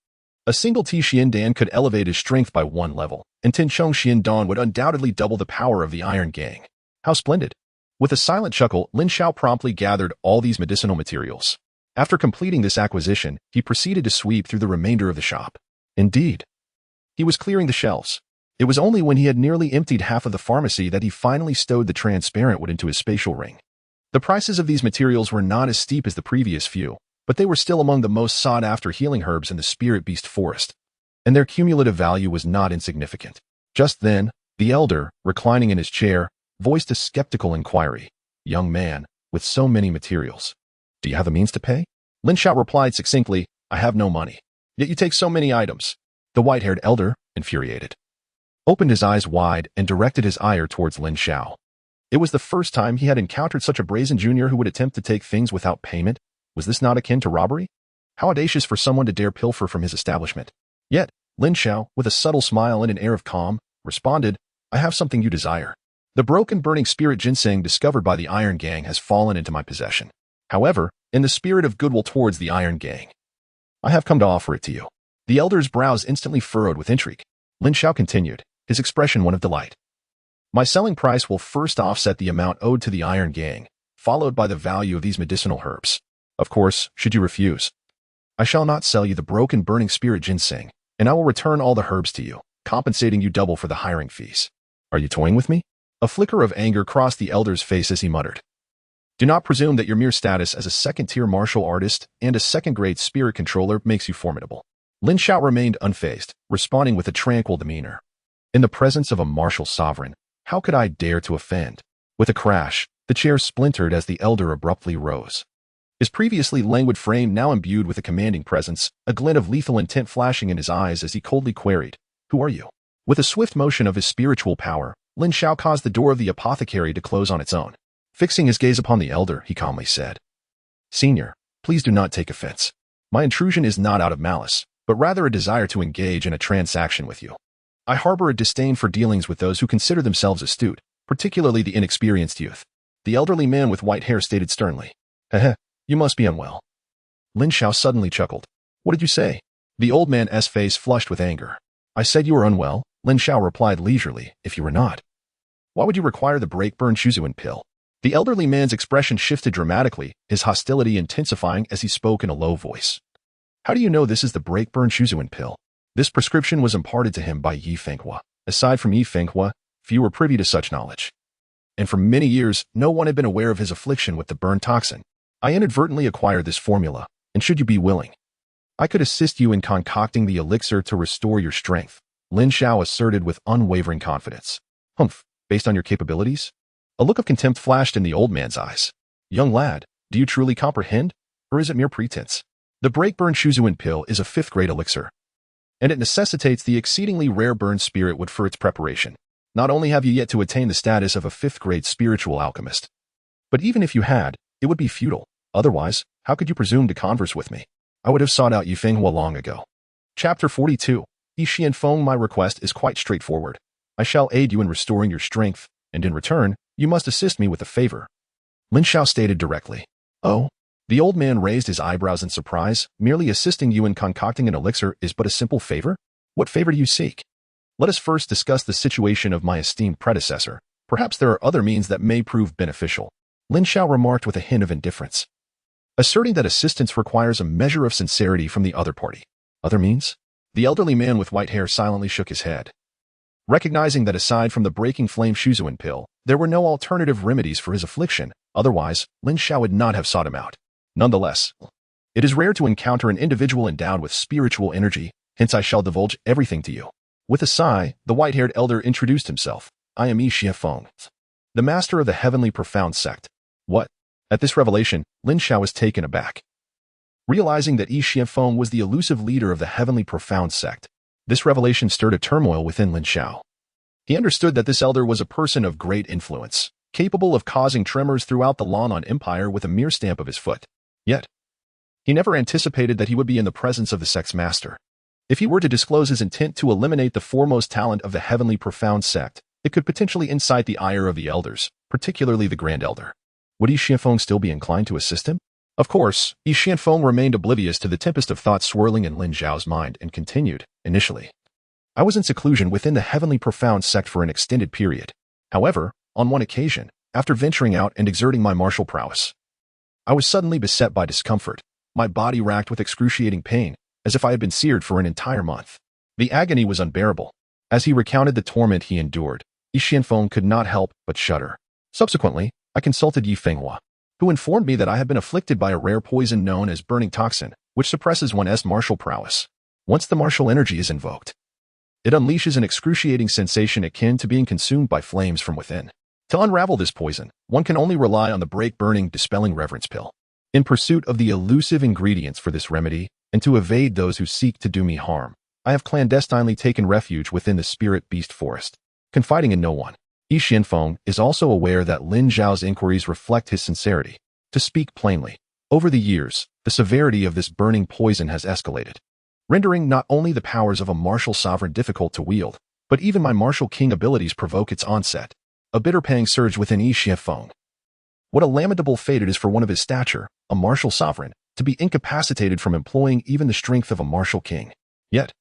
A single Tixian Dan could elevate his strength by 1 level, and 10 Chongxian Dan would undoubtedly double the power of the Iron Gang. How splendid! With a silent chuckle, Lin Xiao promptly gathered all these medicinal materials. After completing this acquisition, he proceeded to sweep through the remainder of the shop. Indeed, he was clearing the shelves. It was only when he had nearly emptied half of the pharmacy that he finally stowed the transparent wood into his spatial ring. The prices of these materials were not as steep as the previous few, but they were still among the most sought-after healing herbs in the Spirit Beast Forest, and their cumulative value was not insignificant. Just then, the elder, reclining in his chair, voiced a skeptical inquiry. "Young man, with so many materials, do you have the means to pay?" Lin Xiao replied succinctly, "I have no money. Yet you take so many items." The white-haired elder, infuriated, opened his eyes wide and directed his ire towards Lin Xiao. It was the first time he had encountered such a brazen junior who would attempt to take things without payment. Was this not akin to robbery? How audacious for someone to dare pilfer from his establishment. Yet, Lin Xiao, with a subtle smile and an air of calm, responded, "I have something you desire. The broken burning spirit ginseng discovered by the Iron Gang has fallen into my possession. However, in the spirit of goodwill towards the Iron Gang, I have come to offer it to you." The elder's brows instantly furrowed with intrigue. Lin Xiao continued, his expression one of delight. "My selling price will first offset the amount owed to the Iron Gang, followed by the value of these medicinal herbs. Of course, should you refuse, I shall not sell you the broken burning spirit ginseng, and I will return all the herbs to you, compensating you double for the hiring fees. Are you toying with me?" A flicker of anger crossed the elder's face as he muttered, "Do not presume that your mere status as a second-tier martial artist and a second-grade spirit controller makes you formidable." Lin Xiao remained unfazed, responding with a tranquil demeanor. "In the presence of a martial sovereign, how could I dare to offend?" With a crash, the chair splintered as the elder abruptly rose. His previously languid frame now imbued with a commanding presence, a glint of lethal intent flashing in his eyes as he coldly queried, "Who are you?" With a swift motion of his spiritual power, Lin Xiao caused the door of the apothecary to close on its own. Fixing his gaze upon the elder, he calmly said, "Senior, please do not take offense. My intrusion is not out of malice, but rather a desire to engage in a transaction with you. I harbor a disdain for dealings with those who consider themselves astute, particularly the inexperienced youth." The elderly man with white hair stated sternly, "Heh, you must be unwell." Lin Xiao suddenly chuckled. "What did you say?" The old man's face flushed with anger. "I said you were unwell," Lin Xiao replied leisurely. "If you were not, why would you require the break-burn Shuzuan pill?" The elderly man's expression shifted dramatically, his hostility intensifying as he spoke in a low voice. "How do you know this is the break-burn Shuzuan pill?" This prescription was imparted to him by Yi Fenghua. Aside from Yi Fenghua, few were privy to such knowledge. And for many years, no one had been aware of his affliction with the burn toxin. I inadvertently acquired this formula, and should you be willing, I could assist you in concocting the elixir to restore your strength, Lin Xiao asserted with unwavering confidence. Humph, based on your capabilities? A look of contempt flashed in the old man's eyes. Young lad, do you truly comprehend, or is it mere pretense? The break-burn Shuzuan pill is a 5th-grade elixir, and it necessitates the exceedingly rare burn spirit wood for its preparation. Not only have you yet to attain the status of a 5th-grade spiritual alchemist, but even if you had, it would be futile. Otherwise, how could you presume to converse with me? I would have sought out Yi Fenghua long ago. Chapter 42. Yi Xianfeng, my request is quite straightforward. I shall aid you in restoring your strength, and in return, you must assist me with a favor. Lin Xiao stated directly. Oh? The old man raised his eyebrows in surprise. Merely assisting you in concocting an elixir is but a simple favor? What favor do you seek? Let us first discuss the situation of my esteemed predecessor. Perhaps there are other means that may prove beneficial. Lin Xiao remarked with a hint of indifference, asserting that assistance requires a measure of sincerity from the other party. Other means? The elderly man with white hair silently shook his head. Recognizing that aside from the breaking flame Shuzuan pill, there were no alternative remedies for his affliction, otherwise, Lin Xiao would not have sought him out. Nonetheless, it is rare to encounter an individual endowed with spiritual energy, hence I shall divulge everything to you. With a sigh, the white-haired elder introduced himself. I am Yi Xianfeng, the master of the heavenly profound sect. What? At this revelation, Lin Xiao was taken aback. Realizing that Yi Xianfeng was the elusive leader of the heavenly profound sect, this revelation stirred a turmoil within Lin Xiao. He understood that this elder was a person of great influence, capable of causing tremors throughout the Lan'an Empire with a mere stamp of his foot. Yet, he never anticipated that he would be in the presence of the sect's master. If he were to disclose his intent to eliminate the foremost talent of the heavenly profound sect, it could potentially incite the ire of the elders, particularly the Grand Elder. Would Yi Xianfeng still be inclined to assist him? Of course, Yi Xianfeng remained oblivious to the tempest of thoughts swirling in Lin Xiao's mind and continued, initially. I was in seclusion within the heavenly profound sect for an extended period. However, on one occasion, after venturing out and exerting my martial prowess, I was suddenly beset by discomfort, my body racked with excruciating pain, as if I had been seared for an entire month. The agony was unbearable. As he recounted the torment he endured, Yi Xianfeng could not help but shudder. Subsequently, I consulted Yi Fenghua, who informed me that I had been afflicted by a rare poison known as burning toxin, which suppresses one's martial prowess. Once the martial energy is invoked, it unleashes an excruciating sensation akin to being consumed by flames from within. To unravel this poison, one can only rely on the break-burning, dispelling reverence pill. In pursuit of the elusive ingredients for this remedy, and to evade those who seek to do me harm, I have clandestinely taken refuge within the spirit beast forest, confiding in no one. Yi Xianfeng is also aware that Lin Xiao's inquiries reflect his sincerity. To speak plainly, over the years, the severity of this burning poison has escalated, rendering not only the powers of a martial sovereign difficult to wield, but even my martial king abilities provoke its onset. A bitter pang surged within Yi Xianfeng. What a lamentable fate it is for one of his stature, a martial sovereign, to be incapacitated from employing even the strength of a martial king. Yet,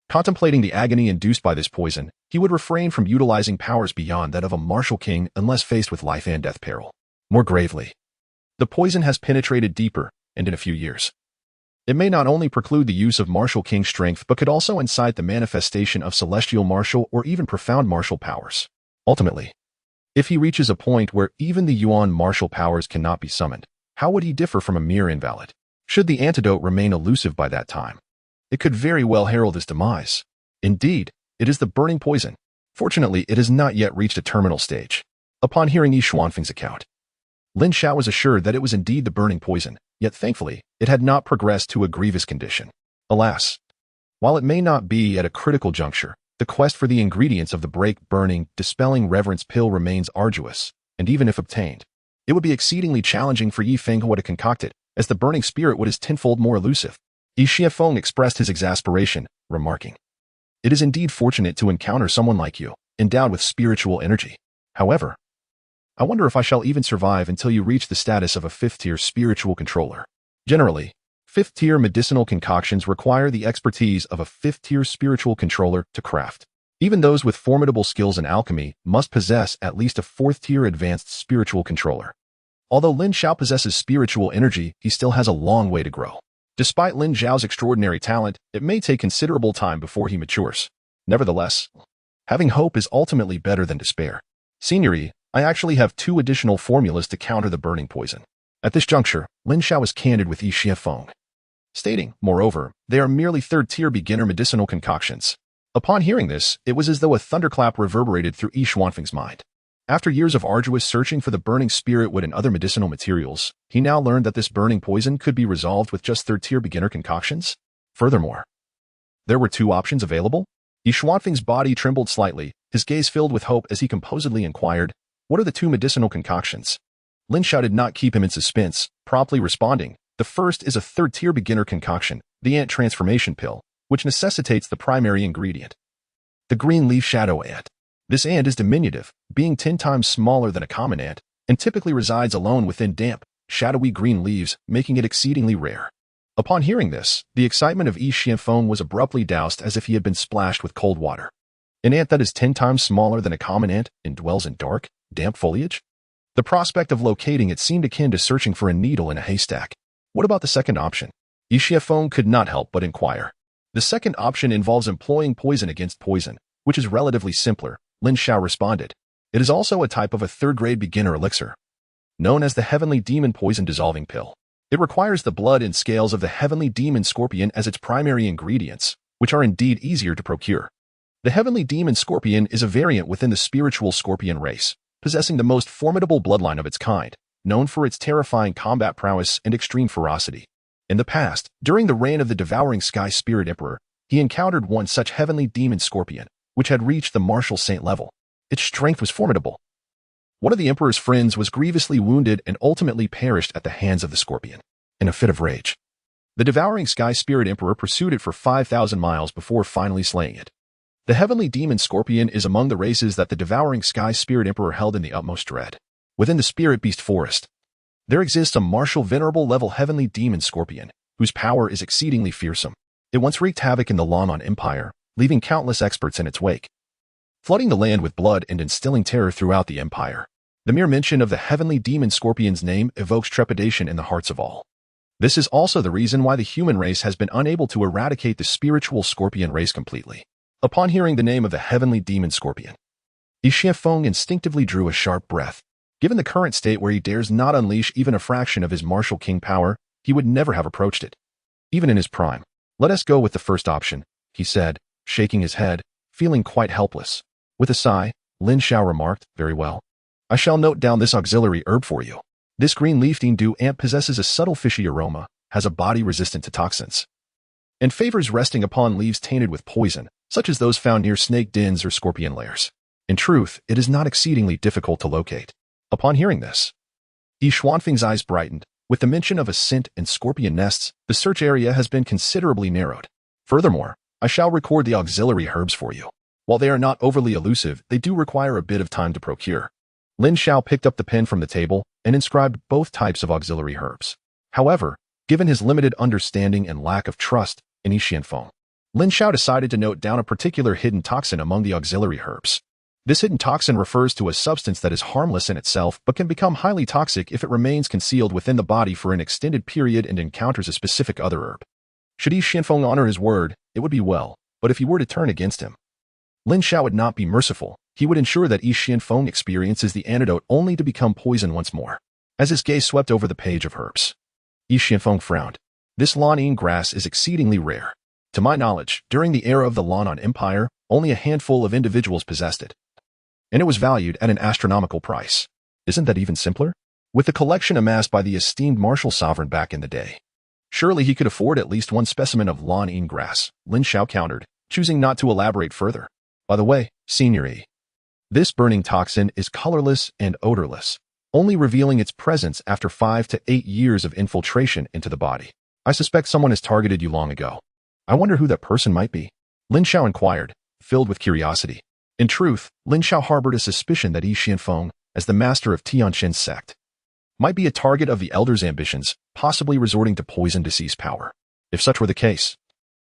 contemplating the agony induced by this poison, he would refrain from utilizing powers beyond that of a martial king unless faced with life and death peril. More gravely, the poison has penetrated deeper, and in a few years, it may not only preclude the use of martial king strength but could also incite the manifestation of celestial martial or even profound martial powers. Ultimately, if he reaches a point where even the Yuan martial powers cannot be summoned, how would he differ from a mere invalid? Should the antidote remain elusive by that time, it could very well herald his demise. Indeed, it is the burning poison. Fortunately, it has not yet reached a terminal stage. Upon hearing Yi Xianfeng's account, Lin Xiao was assured that it was indeed the burning poison, yet thankfully, it had not progressed to a grievous condition. Alas, while it may not be at a critical juncture, the quest for the ingredients of the break-burning, dispelling reverence pill remains arduous, and even if obtained, it would be exceedingly challenging for Yi Fenghua to concoct it, as the burning spirit wood is tenfold more elusive. Yi Xianfeng expressed his exasperation, remarking, "It is indeed fortunate to encounter someone like you, endowed with spiritual energy. However, I wonder if I shall even survive until you reach the status of a 5th-tier spiritual controller." Generally, 5th-tier medicinal concoctions require the expertise of a 5th-tier spiritual controller to craft. Even those with formidable skills in alchemy must possess at least a 4th-tier advanced spiritual controller. Although Lin Xiao possesses spiritual energy, he still has a long way to grow. Despite Lin Xiao's extraordinary talent, it may take considerable time before he matures. Nevertheless, having hope is ultimately better than despair. Signory, I actually have 2 additional formulas to counter the burning poison. At this juncture, Lin Xiao is candid with Yi Xianfeng, stating, moreover, they are merely third-tier beginner medicinal concoctions. Upon hearing this, it was as though a thunderclap reverberated through Yi Xuanfeng's mind. After years of arduous searching for the burning spirit wood and other medicinal materials, he now learned that this burning poison could be resolved with just third-tier beginner concoctions. Furthermore, there were 2 options available. Yi Xuanfeng's body trembled slightly, his gaze filled with hope as he composedly inquired, what are the 2 medicinal concoctions? Lin Xiao did not keep him in suspense, promptly responding, the first is a third-tier beginner concoction, the ant transformation pill, which necessitates the primary ingredient, the green leaf shadow ant. This ant is diminutive, being 10 times smaller than a common ant, and typically resides alone within damp, shadowy green leaves, making it exceedingly rare. Upon hearing this, the excitement of Yi Xianfeng was abruptly doused as if he had been splashed with cold water. An ant that is 10 times smaller than a common ant and dwells in dark, damp foliage? The prospect of locating it seemed akin to searching for a needle in a haystack. What about the second option? Yi Xianfeng could not help but inquire. The second option involves employing poison against poison, which is relatively simpler, Lin Xiao responded. It is also a type of a third-grade beginner elixir, known as the Heavenly Demon Poison Dissolving Pill. It requires the blood and scales of the Heavenly Demon Scorpion as its primary ingredients, which are indeed easier to procure. The Heavenly Demon Scorpion is a variant within the spiritual scorpion race, possessing the most formidable bloodline of its kind, known for its terrifying combat prowess and extreme ferocity. In the past, during the reign of the devouring Sky Spirit Emperor, he encountered one such heavenly demon scorpion, which had reached the martial saint level. Its strength was formidable. One of the emperor's friends was grievously wounded and ultimately perished at the hands of the scorpion. In a fit of rage, the devouring Sky Spirit Emperor pursued it for 5,000 miles before finally slaying it. The heavenly demon scorpion is among the races that the devouring Sky Spirit Emperor held in the utmost dread. Within the Spirit Beast Forest, there exists a martial venerable level heavenly demon scorpion, whose power is exceedingly fearsome. It once wreaked havoc in the Lin Empire, leaving countless experts in its wake, flooding the land with blood and instilling terror throughout the empire. The mere mention of the heavenly demon scorpion's name evokes trepidation in the hearts of all. This is also the reason why the human race has been unable to eradicate the spiritual scorpion race completely. Upon hearing the name of the heavenly demon scorpion, Yi Xianfeng instinctively drew a sharp breath. Given the current state where he dares not unleash even a fraction of his martial king power, he would never have approached it, even in his prime. Let us go with the first option, he said, shaking his head, feeling quite helpless. With a sigh, Lin Xiao remarked, very well. I shall note down this auxiliary herb for you. This green leafing dew ant possesses a subtle fishy aroma, has a body resistant to toxins, and favors resting upon leaves tainted with poison, such as those found near snake dens or scorpion lairs. In truth, it is not exceedingly difficult to locate. Upon hearing this, Yi Xuanfeng's eyes brightened. With the mention of ascent and scorpion nests, the search area has been considerably narrowed. Furthermore, I shall record the auxiliary herbs for you. While they are not overly elusive, they do require a bit of time to procure. Lin Xiao picked up the pen from the table and inscribed both types of auxiliary herbs. However, given his limited understanding and lack of trust in Yi Xianfeng, Lin Xiao decided to note down a particular hidden toxin among the auxiliary herbs. This hidden toxin refers to a substance that is harmless in itself but can become highly toxic if it remains concealed within the body for an extended period and encounters a specific other herb. Should Yi Xianfeng honor his word, it would be well, but if he were to turn against him, Lin Xiao would not be merciful. He would ensure that Yi Xianfeng experiences the antidote only to become poison once more. As his gaze swept over the page of herbs, Yi Xianfeng frowned. This Lin grass is exceedingly rare. To my knowledge, during the era of the Lin Empire, only a handful of individuals possessed it, and it was valued at an astronomical price. Isn't that even simpler? With the collection amassed by the esteemed martial sovereign back in the day, surely he could afford at least one specimen of Lin grass, Lin Xiao countered, choosing not to elaborate further. By the way, Signory, this burning toxin is colorless and odorless, only revealing its presence after 5 to 8 years of infiltration into the body. I suspect someone has targeted you long ago. I wonder who that person might be. Lin Xiao inquired, filled with curiosity. In truth, Lin Xiao harbored a suspicion that Yi Xianfeng, as the master of Celestial Sect, might be a target of the elder's ambitions, possibly resorting to poison to seize power. If such were the case,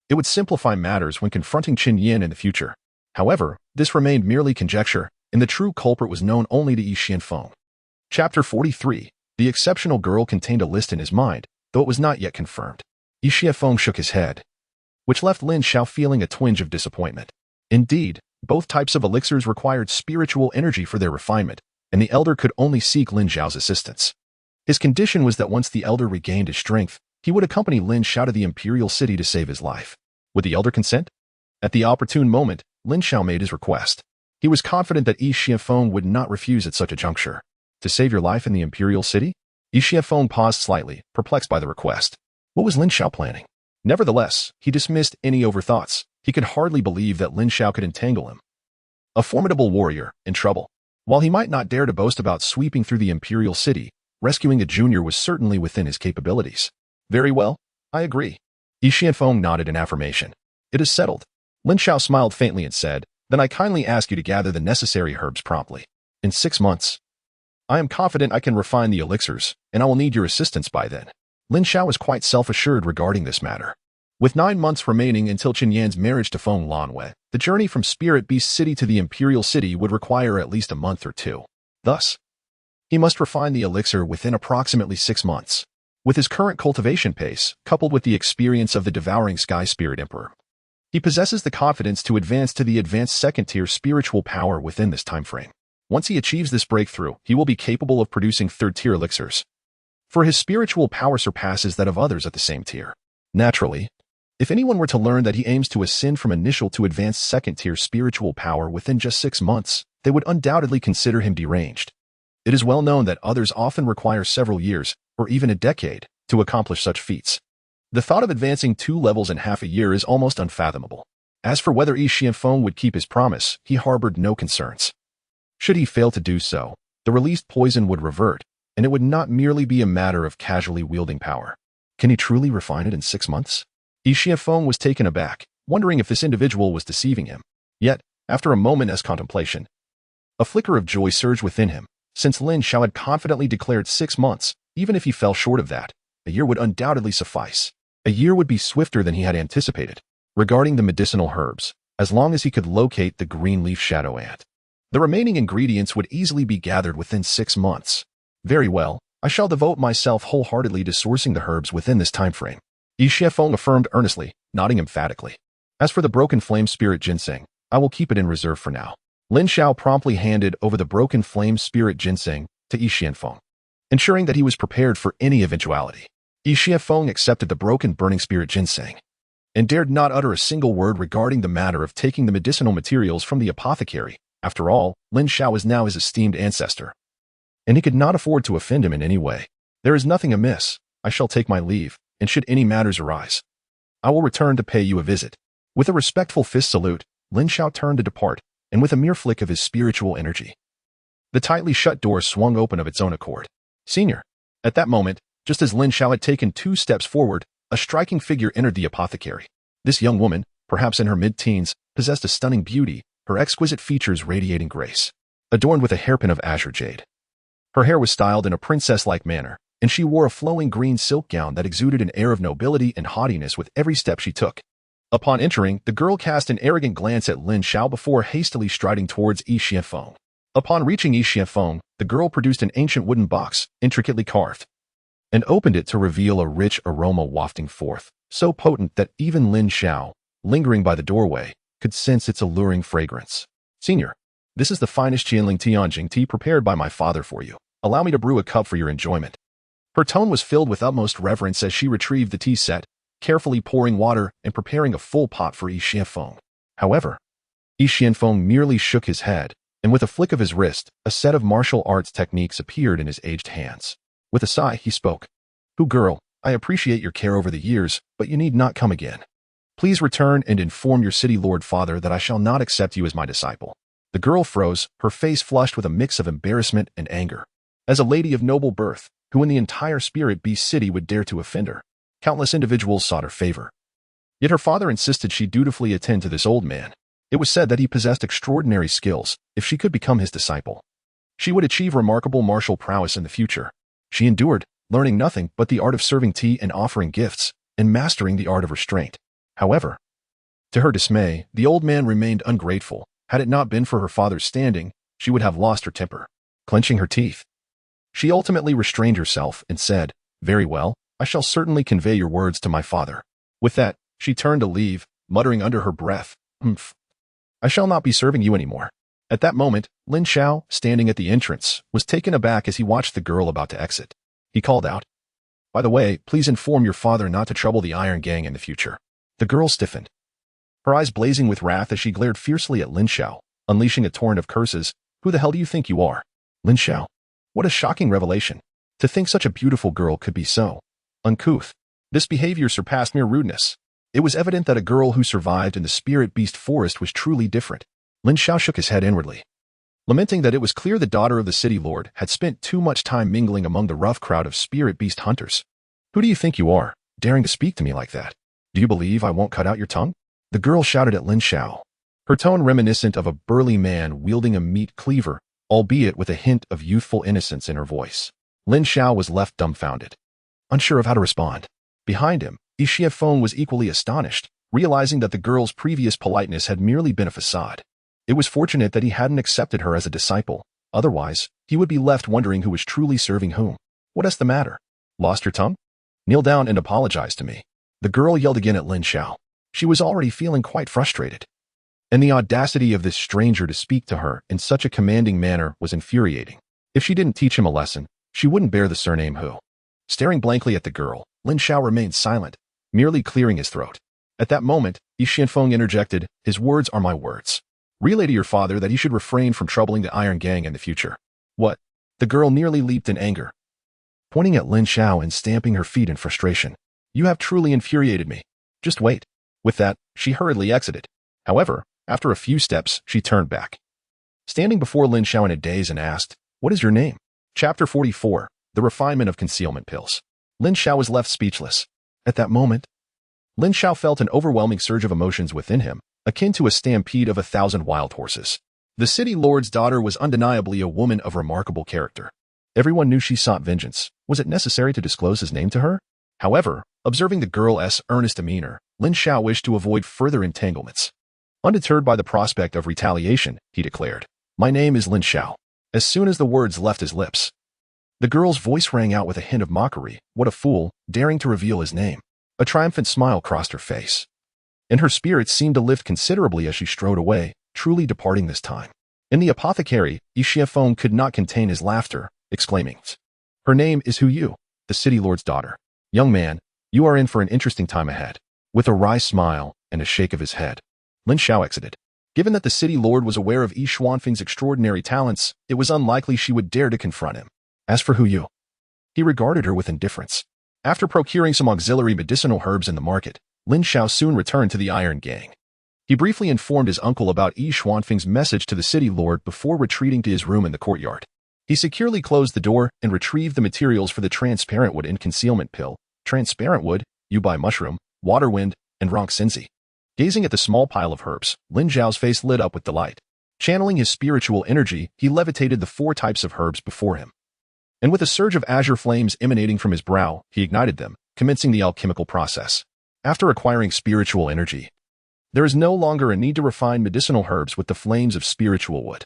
it would simplify matters when confronting Qin Yin in the future. However, this remained merely conjecture, and the true culprit was known only to Yi Xianfeng. Chapter 43. The exceptional girl contained a list in his mind, though it was not yet confirmed. Xiefeng shook his head, which left Lin Xiao feeling a twinge of disappointment. Indeed, both types of elixirs required spiritual energy for their refinement, and the elder could only seek Lin Xiao's assistance. His condition was that once the elder regained his strength, he would accompany Lin Xiao to the imperial city to save his life. Would the elder consent? At the opportune moment, Lin Xiao made his request. He was confident that Xiefeng would not refuse at such a juncture. To save your life in the imperial city? Xiefeng paused slightly, perplexed by the request. What was Lin Xiao planning? Nevertheless, he dismissed any overthoughts. He could hardly believe that Lin Xiao could entangle him. A formidable warrior, in trouble. While he might not dare to boast about sweeping through the imperial city, rescuing a junior was certainly within his capabilities. Very well, I agree. Xiefeng nodded in affirmation. It is settled. Lin Xiao smiled faintly and said, then I kindly ask you to gather the necessary herbs promptly. In 6 months. I am confident I can refine the elixirs, and I will need your assistance by then. Lin Xiao was quite self-assured regarding this matter. With 9 months remaining until Qinyan's marriage to Feng Lanwei, the journey from Spirit Beast City to the Imperial City would require at least a month or 2. Thus, he must refine the elixir within approximately 6 months. With his current cultivation pace, coupled with the experience of the devouring Sky Spirit Emperor, he possesses the confidence to advance to the advanced second-tier spiritual power within this time frame. Once he achieves this breakthrough, he will be capable of producing third-tier elixirs. For his spiritual power surpasses that of others at the same tier. Naturally, if anyone were to learn that he aims to ascend from initial to advanced second-tier spiritual power within just 6 months, they would undoubtedly consider him deranged. It is well known that others often require several years, or even a decade, to accomplish such feats. The thought of advancing 2 levels in half a year is almost unfathomable. As for whether Xiefeng would keep his promise, he harbored no concerns. Should he fail to do so, the released poison would revert, and it would not merely be a matter of casually wielding power. Can he truly refine it in 6 months? Xiefeng was taken aback, wondering if this individual was deceiving him. Yet, after a moment's contemplation, a flicker of joy surged within him. Since Lin Xiao had confidently declared 6 months, even if he fell short of that, a year would undoubtedly suffice. A year would be swifter than he had anticipated. Regarding the medicinal herbs, as long as he could locate the green leaf shadow ant, the remaining ingredients would easily be gathered within 6 months. Very well, I shall devote myself wholeheartedly to sourcing the herbs within this time frame. Xiefeng affirmed earnestly, nodding emphatically. As for the broken flame spirit ginseng, I will keep it in reserve for now. Lin Xiao promptly handed over the broken flame spirit ginseng to Xiefeng, ensuring that he was prepared for any eventuality. Xiefeng accepted the broken burning spirit ginseng, and dared not utter a single word regarding the matter of taking the medicinal materials from the apothecary. After all, Lin Xiao is now his esteemed ancestor, and he could not afford to offend him in any way. There is nothing amiss. I shall take my leave, and should any matters arise, I will return to pay you a visit. With a respectful fist salute, Lin Xiao turned to depart, and with a mere flick of his spiritual energy, the tightly shut door swung open of its own accord. Senior. At that moment, just as Lin Xiao had taken 2 steps forward, a striking figure entered the apothecary. This young woman, perhaps in her mid-teens, possessed a stunning beauty, her exquisite features radiating grace, adorned with a hairpin of azure jade. Her hair was styled in a princess-like manner, and she wore a flowing green silk gown that exuded an air of nobility and haughtiness with every step she took. Upon entering, the girl cast an arrogant glance at Lin Xiao before hastily striding towards Xiefeng. Upon reaching Xiefeng, the girl produced an ancient wooden box, intricately carved, and opened it to reveal a rich aroma wafting forth, so potent that even Lin Xiao, lingering by the doorway, could sense its alluring fragrance. Senior, this is the finest Qianling Tianjing tea prepared by my father for you. Allow me to brew a cup for your enjoyment. Her tone was filled with utmost reverence as she retrieved the tea set, carefully pouring water and preparing a full pot for Xiefeng. However, Xiefeng merely shook his head, and with a flick of his wrist, a set of martial arts techniques appeared in his aged hands. With a sigh, he spoke. "Hu girl, I appreciate your care over the years, but you need not come again. Please return and inform your city lord father that I shall not accept you as my disciple." The girl froze, her face flushed with a mix of embarrassment and anger. As a lady of noble birth, who in the entire Spirit Beast City would dare to offend her, countless individuals sought her favor. Yet her father insisted she dutifully attend to this old man. It was said that he possessed extraordinary skills. If she could become his disciple, she would achieve remarkable martial prowess in the future. She endured, learning nothing but the art of serving tea and offering gifts, and mastering the art of restraint. However, to her dismay, the old man remained ungrateful. Had it not been for her father's standing, she would have lost her temper. Clenching her teeth, she ultimately restrained herself and said, "Very well, I shall certainly convey your words to my father. With that, she turned to leave, muttering under her breath, "Humph. I shall not be serving you anymore." At that moment, Lin Xiao, standing at the entrance, was taken aback as he watched the girl about to exit. He called out, "By the way, please inform your father not to trouble the Iron Gang in the future." The girl stiffened, her eyes blazing with wrath as she glared fiercely at Lin Xiao, unleashing a torrent of curses. "Who the hell do you think you are, Lin Xiao? What a shocking revelation. To think such a beautiful girl could be so uncouth." This behavior surpassed mere rudeness. It was evident that a girl who survived in the spirit beast forest was truly different. Lin Xiao shook his head inwardly, lamenting that it was clear the daughter of the city lord had spent too much time mingling among the rough crowd of spirit beast hunters. "Who do you think you are, daring to speak to me like that? Do you believe I won't cut out your tongue?" The girl shouted at Lin Xiao, her tone reminiscent of a burly man wielding a meat cleaver, albeit with a hint of youthful innocence in her voice. Lin Xiao was left dumbfounded, unsure of how to respond. Behind him, Yixiefeng was equally astonished, realizing that the girl's previous politeness had merely been a facade. It was fortunate that he hadn't accepted her as a disciple, otherwise, he would be left wondering who was truly serving whom. "What is the matter? Lost your tongue? Kneel down and apologize to me." The girl yelled again at Lin Xiao. She was already feeling quite frustrated, and the audacity of this stranger to speak to her in such a commanding manner was infuriating. If she didn't teach him a lesson, she wouldn't bear the surname Hu. Staring blankly at the girl, Lin Xiao remained silent, merely clearing his throat. At that moment, Yixiefeng interjected, "His words are my words. Relay to your father that he should refrain from troubling the Iron Gang in the future." "What?" The girl nearly leaped in anger, pointing at Lin Xiao and stamping her feet in frustration. "You have truly infuriated me. Just wait." With that, she hurriedly exited. However, after a few steps, she turned back, standing before Lin Xiao in a daze, and asked, "What is your name?" Chapter 44, The Refinement of Concealment Pills. Lin Xiao was left speechless. At that moment, Lin Xiao felt an overwhelming surge of emotions within him, akin to a stampede of 1,000 wild horses. The city lord's daughter was undeniably a woman of remarkable character. Everyone knew she sought vengeance. Was it necessary to disclose his name to her? However, observing the girl's earnest demeanor, Lin Xiao wished to avoid further entanglements. Undeterred by the prospect of retaliation, he declared, "My name is Lin Xiao." As soon as the words left his lips, the girl's voice rang out with a hint of mockery. What a fool, daring to reveal his name. A triumphant smile crossed her face, and her spirits seemed to lift considerably as she strode away, truly departing this time. In the apothecary, Yixiefeng could not contain his laughter, exclaiming, "Her name is Hu Yu, the city lord's daughter. Young man, you are in for an interesting time ahead." With a wry smile and a shake of his head, Lin Xiao exited. Given that the city lord was aware of Yi Xuanfeng's extraordinary talents, it was unlikely she would dare to confront him. As for Hu Yu, he regarded her with indifference. After procuring some auxiliary medicinal herbs in the market, Lin Xiao soon returned to the Iron Gang. He briefly informed his uncle about Yi Xuanfeng's message to the city lord before retreating to his room in the courtyard. He securely closed the door and retrieved the materials for the transparent wood and concealment pill. Transparent wood, Yubai mushroom, water wind, and Ronk Sinzi. Gazing at the small pile of herbs, Lin Xiao's face lit up with delight. Channeling his spiritual energy, he levitated the 4 types of herbs before him. And with a surge of azure flames emanating from his brow, he ignited them, commencing the alchemical process. After acquiring spiritual energy, there is no longer a need to refine medicinal herbs with the flames of spiritual wood.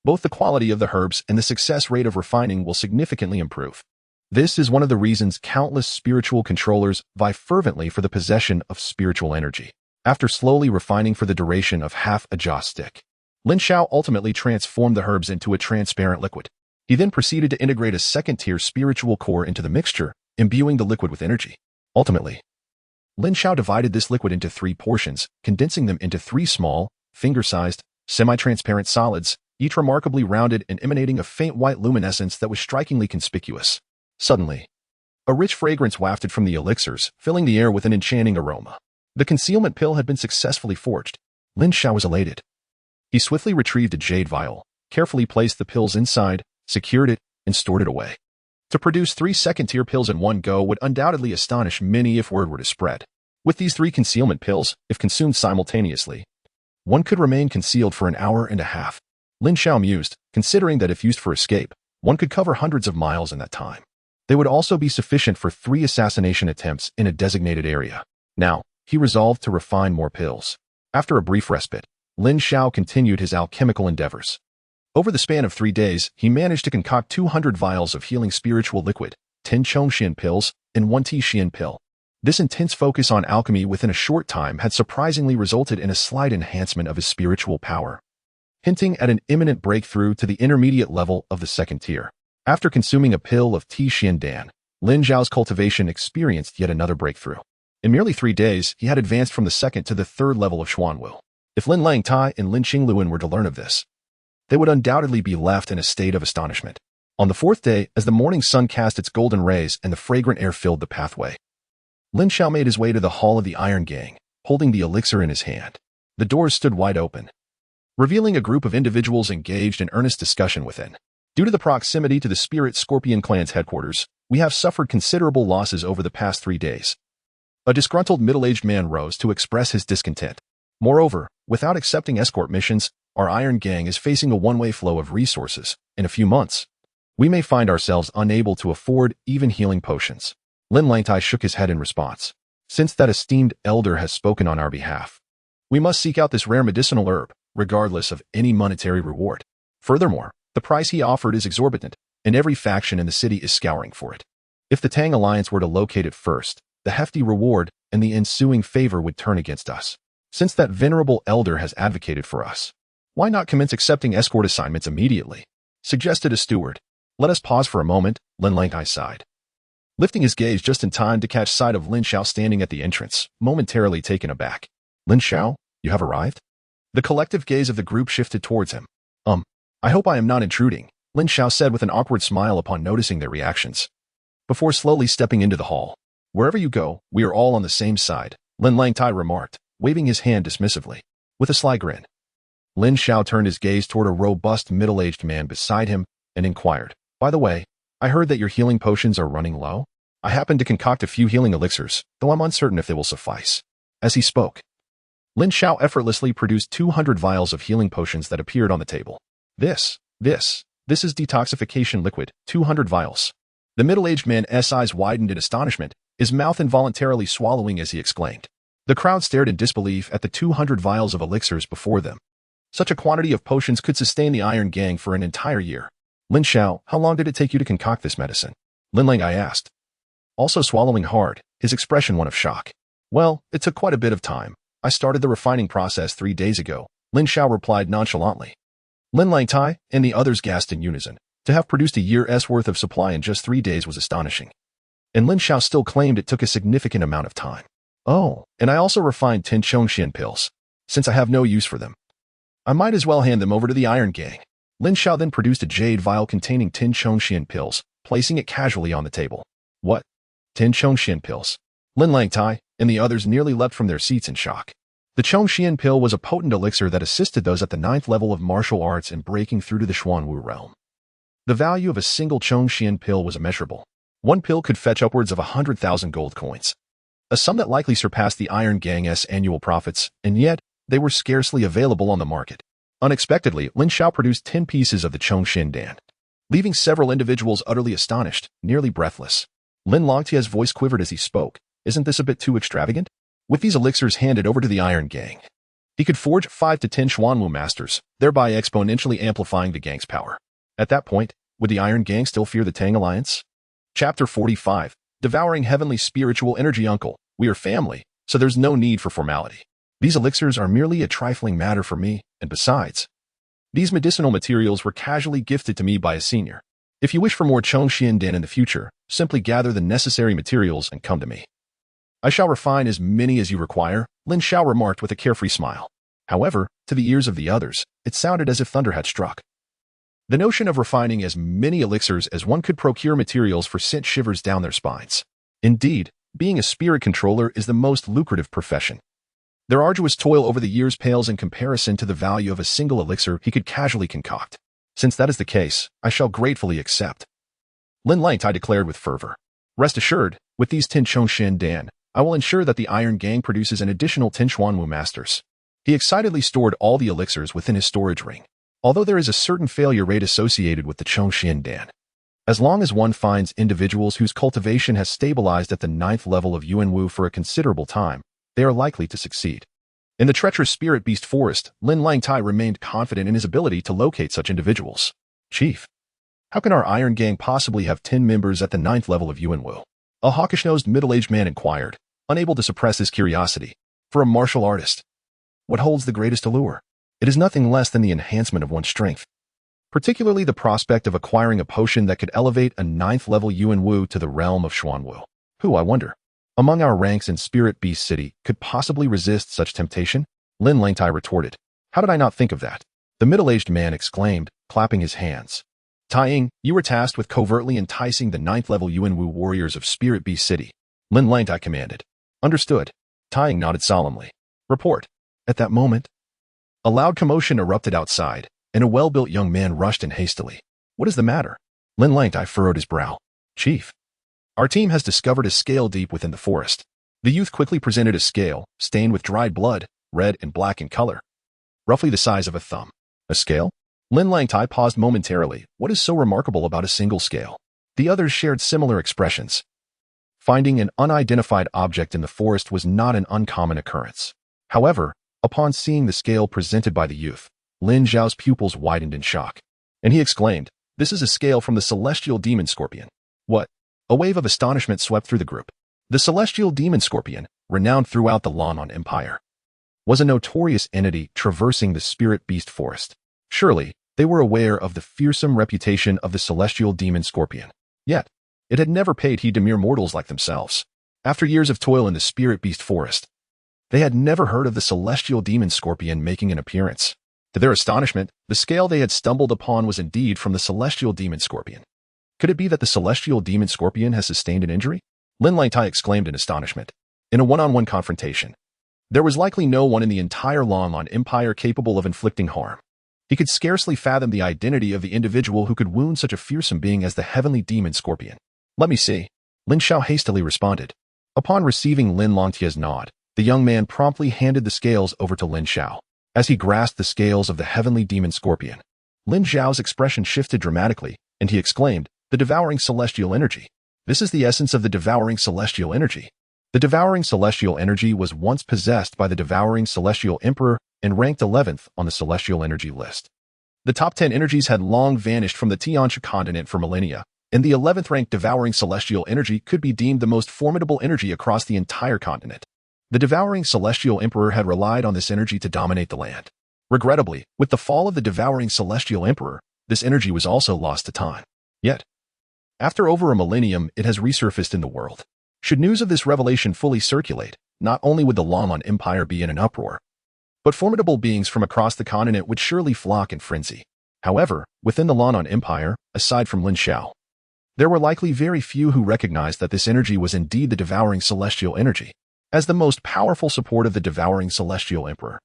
Both the quality of the herbs and the success rate of refining will significantly improve. This is one of the reasons countless spiritual controllers vie fervently for the possession of spiritual energy. After slowly refining for the duration of half a jaw stick, Lin Xiao ultimately transformed the herbs into a transparent liquid. He then proceeded to integrate a second-tier spiritual core into the mixture, imbuing the liquid with energy. Ultimately, Lin Xiao divided this liquid into 3 portions, condensing them into 3 small, finger-sized, semi-transparent solids, each remarkably rounded and emanating a faint white luminescence that was strikingly conspicuous. Suddenly, a rich fragrance wafted from the elixirs, filling the air with an enchanting aroma. The concealment pill had been successfully forged. Lin Xiao was elated. He swiftly retrieved a jade vial, carefully placed the pills inside, secured it, and stored it away. To produce 3 second-tier pills in one go would undoubtedly astonish many if word were to spread. With these 3 concealment pills, if consumed simultaneously, one could remain concealed for an hour and a half. Lin Xiao mused, considering that if used for escape, one could cover hundreds of miles in that time. They would also be sufficient for 3 assassination attempts in a designated area. Now, he resolved to refine more pills. After a brief respite, Lin Xiao continued his alchemical endeavors. Over the span of 3 days, he managed to concoct 200 vials of healing spiritual liquid, 10 Chongxian pills, in 1 Xian pill. This intense focus on alchemy within a short time had surprisingly resulted in a slight enhancement of his spiritual power, hinting at an imminent breakthrough to the intermediate level of the second tier. After consuming a pill of Xian Dan, Lin Xiao's cultivation experienced yet another breakthrough. In merely 3 days, he had advanced from the second to the third level of Xuanwu. If Lin Langtai and Lin Qingluan were to learn of this, they would undoubtedly be left in a state of astonishment. On the 4th day, as the morning sun cast its golden rays and the fragrant air filled the pathway, Lin Xiao made his way to the hall of the Iron Gang, holding the elixir in his hand. The doors stood wide open, revealing a group of individuals engaged in earnest discussion within. Due to the proximity to the Spirit Scorpion clan's headquarters, we have suffered considerable losses over the past 3 days. A disgruntled middle-aged man rose to express his discontent. Moreover, without accepting escort missions, our Iron Gang is facing a one-way flow of resources. In a few months, we may find ourselves unable to afford even healing potions. Lin Langtai shook his head in response. Since that esteemed elder has spoken on our behalf, we must seek out this rare medicinal herb, regardless of any monetary reward. Furthermore, the price he offered is exorbitant, and every faction in the city is scouring for it. If the Tang Alliance were to locate it first, the hefty reward and the ensuing favor would turn against us. Since that venerable elder has advocated for us, why not commence accepting escort assignments immediately? Suggested a steward. Let us pause for a moment, Lin Langtai sighed, lifting his gaze just in time to catch sight of Lin Xiao standing at the entrance, momentarily taken aback. Lin Xiao, you have arrived? The collective gaze of the group shifted towards him. I hope I am not intruding, Lin Xiao said with an awkward smile upon noticing their reactions, before slowly stepping into the hall. Wherever you go, we are all on the same side, Lin Langtai remarked, waving his hand dismissively. With a sly grin, Lin Xiao turned his gaze toward a robust middle-aged man beside him and inquired, by the way, I heard that your healing potions are running low? I happen to concoct a few healing elixirs, though I'm uncertain if they will suffice. As he spoke, Lin Xiao effortlessly produced 200 vials of healing potions that appeared on the table. This is detoxification liquid, 200 vials. The middle-aged man's eyes widened in astonishment, his mouth involuntarily swallowing as he exclaimed. The crowd stared in disbelief at the 200 vials of elixirs before them. Such a quantity of potions could sustain the Iron Gang for an entire year. Lin Xiao, how long did it take you to concoct this medicine? Lin Langtai asked, also swallowing hard, his expression one of shock. Well, it took quite a bit of time. I started the refining process 3 days ago, Lin Xiao replied nonchalantly. Lin Langtai and the others gasped in unison. To have produced a year's worth of supply in just 3 days was astonishing. And Lin Xiao still claimed it took a significant amount of time. Oh, and I also refined 10 Chongxian pills. Since I have no use for them, I might as well hand them over to the Iron Gang. Lin Xiao then produced a jade vial containing 10 Chongxian pills, placing it casually on the table. What? 10 Chongxian pills? Lin Langtai and the others nearly leapt from their seats in shock. The Chongxian pill was a potent elixir that assisted those at the 9th level of martial arts in breaking through to the Xuanwu realm. The value of a single Chongxian pill was immeasurable. One pill could fetch upwards of 100,000 gold coins, a sum that likely surpassed the Iron Gang's annual profits, and yet they were scarcely available on the market. Unexpectedly, Lin Xiao produced 10 pieces of the Chongxian Dan, leaving several individuals utterly astonished, nearly breathless. Lin Langtia's voice quivered as he spoke. Isn't this a bit too extravagant? With these elixirs handed over to the Iron Gang, he could forge 5 to 10 Xuanwu masters, thereby exponentially amplifying the gang's power. At that point, would the Iron Gang still fear the Tang Alliance? Chapter 45. Devouring Heavenly Spiritual Energy. Uncle, we are family, so there's no need for formality. These elixirs are merely a trifling matter for me, and besides, these medicinal materials were casually gifted to me by a senior. If you wish for more Chongxian Dan in the future, simply gather the necessary materials and come to me. I shall refine as many as you require, Lin Xiao remarked with a carefree smile. However, to the ears of the others, it sounded as if thunder had struck. The notion of refining as many elixirs as one could procure materials for sent shivers down their spines. Indeed, being a spirit controller is the most lucrative profession. Their arduous toil over the years pales in comparison to the value of a single elixir he could casually concoct. Since that is the case, I shall gratefully accept, Lin Langtai declared with fervor. Rest assured, with these 10 Chongxian Dan, I will ensure that the Iron Gang produces an additional 10 Xuanwu masters. He excitedly stored all the elixirs within his storage ring, although there is a certain failure rate associated with the Chongxian Dan. As long as one finds individuals whose cultivation has stabilized at the 9th level of Yuanwu for a considerable time, they are likely to succeed. In the treacherous spirit beast forest, Lin Langtai remained confident in his ability to locate such individuals. Chief, how can our Iron Gang possibly have 10 members at the 9th level of Yuanwu? A hawkish-nosed middle-aged man inquired, unable to suppress his curiosity. For a martial artist, what holds the greatest allure? It is nothing less than the enhancement of one's strength, particularly the prospect of acquiring a potion that could elevate a 9th-level Yuan Wu to the realm of Xuanwu. Who, I wonder, among our ranks in Spirit Beast City, could possibly resist such temptation? Lin Xiao retorted. How did I not think of that? The middle-aged man exclaimed, clapping his hands. Tai-Ying, you were tasked with covertly enticing the 9th-level Yuan Wu warriors of Spirit Beast City. Lin Xiao commanded. Understood. Tai-Ying nodded solemnly. Report. At that moment, a loud commotion erupted outside, and a well-built young man rushed in hastily. What is the matter? Lin Xiao furrowed his brow. Chief, our team has discovered a scale deep within the forest. The youth quickly presented a scale, stained with dried blood, red and black in color, roughly the size of a thumb. A scale? Lin Xiao paused momentarily. What is so remarkable about a single scale? The others shared similar expressions. Finding an unidentified object in the forest was not an uncommon occurrence. However, upon seeing the scale presented by the youth, Lin Xiao's pupils widened in shock, and he exclaimed, "This is a scale from the Celestial Demon Scorpion." What? A wave of astonishment swept through the group. The Celestial Demon Scorpion, renowned throughout the Lan Empire, was a notorious entity traversing the Spirit Beast Forest. Surely, they were aware of the fearsome reputation of the Celestial Demon Scorpion. Yet, it had never paid heed to mere mortals like themselves. After years of toil in the Spirit Beast Forest, they had never heard of the Celestial Demon Scorpion making an appearance. To their astonishment, the scale they had stumbled upon was indeed from the Celestial Demon Scorpion. Could it be that the Celestial Demon Scorpion has sustained an injury? Lin Xiao exclaimed in astonishment. In a one-on-one confrontation, there was likely no one in the entire Lan Empire capable of inflicting harm. He could scarcely fathom the identity of the individual who could wound such a fearsome being as the Heavenly Demon Scorpion. Let me see. Lin Xiao hastily responded. Upon receiving Lin Xiao's nod, the young man promptly handed the scales over to Lin Xiao. As he grasped the scales of the Heavenly Demon Scorpion, Lin Xiao's expression shifted dramatically, and he exclaimed, "The devouring celestial energy. This is the essence of the devouring celestial energy." The devouring celestial energy was once possessed by the devouring celestial emperor and ranked 11th on the celestial energy list. The top 10 energies had long vanished from the Tianxia continent for millennia, and the 11th ranked devouring celestial energy could be deemed the most formidable energy across the entire continent. The devouring celestial emperor had relied on this energy to dominate the land. Regrettably, with the fall of the devouring celestial emperor, this energy was also lost to time. Yet, after over a millennium, it has resurfaced in the world. Should news of this revelation fully circulate, not only would the Lan Empire be in an uproar, but formidable beings from across the continent would surely flock in frenzy. However, within the Lan Empire, aside from Lin Xiao, there were likely very few who recognized that this energy was indeed the devouring celestial energy. As the most powerful support of the devouring celestial emperor,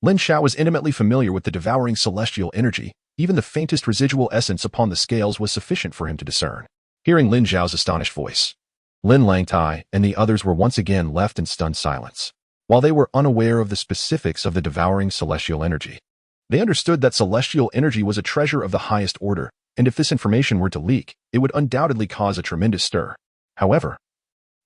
Lin Xiao was intimately familiar with the devouring celestial energy. Even the faintest residual essence upon the scales was sufficient for him to discern. Hearing Lin Xiao's astonished voice, Lin Xiao and the others were once again left in stunned silence. While they were unaware of the specifics of the devouring celestial energy, they understood that celestial energy was a treasure of the highest order, and if this information were to leak, it would undoubtedly cause a tremendous stir. However,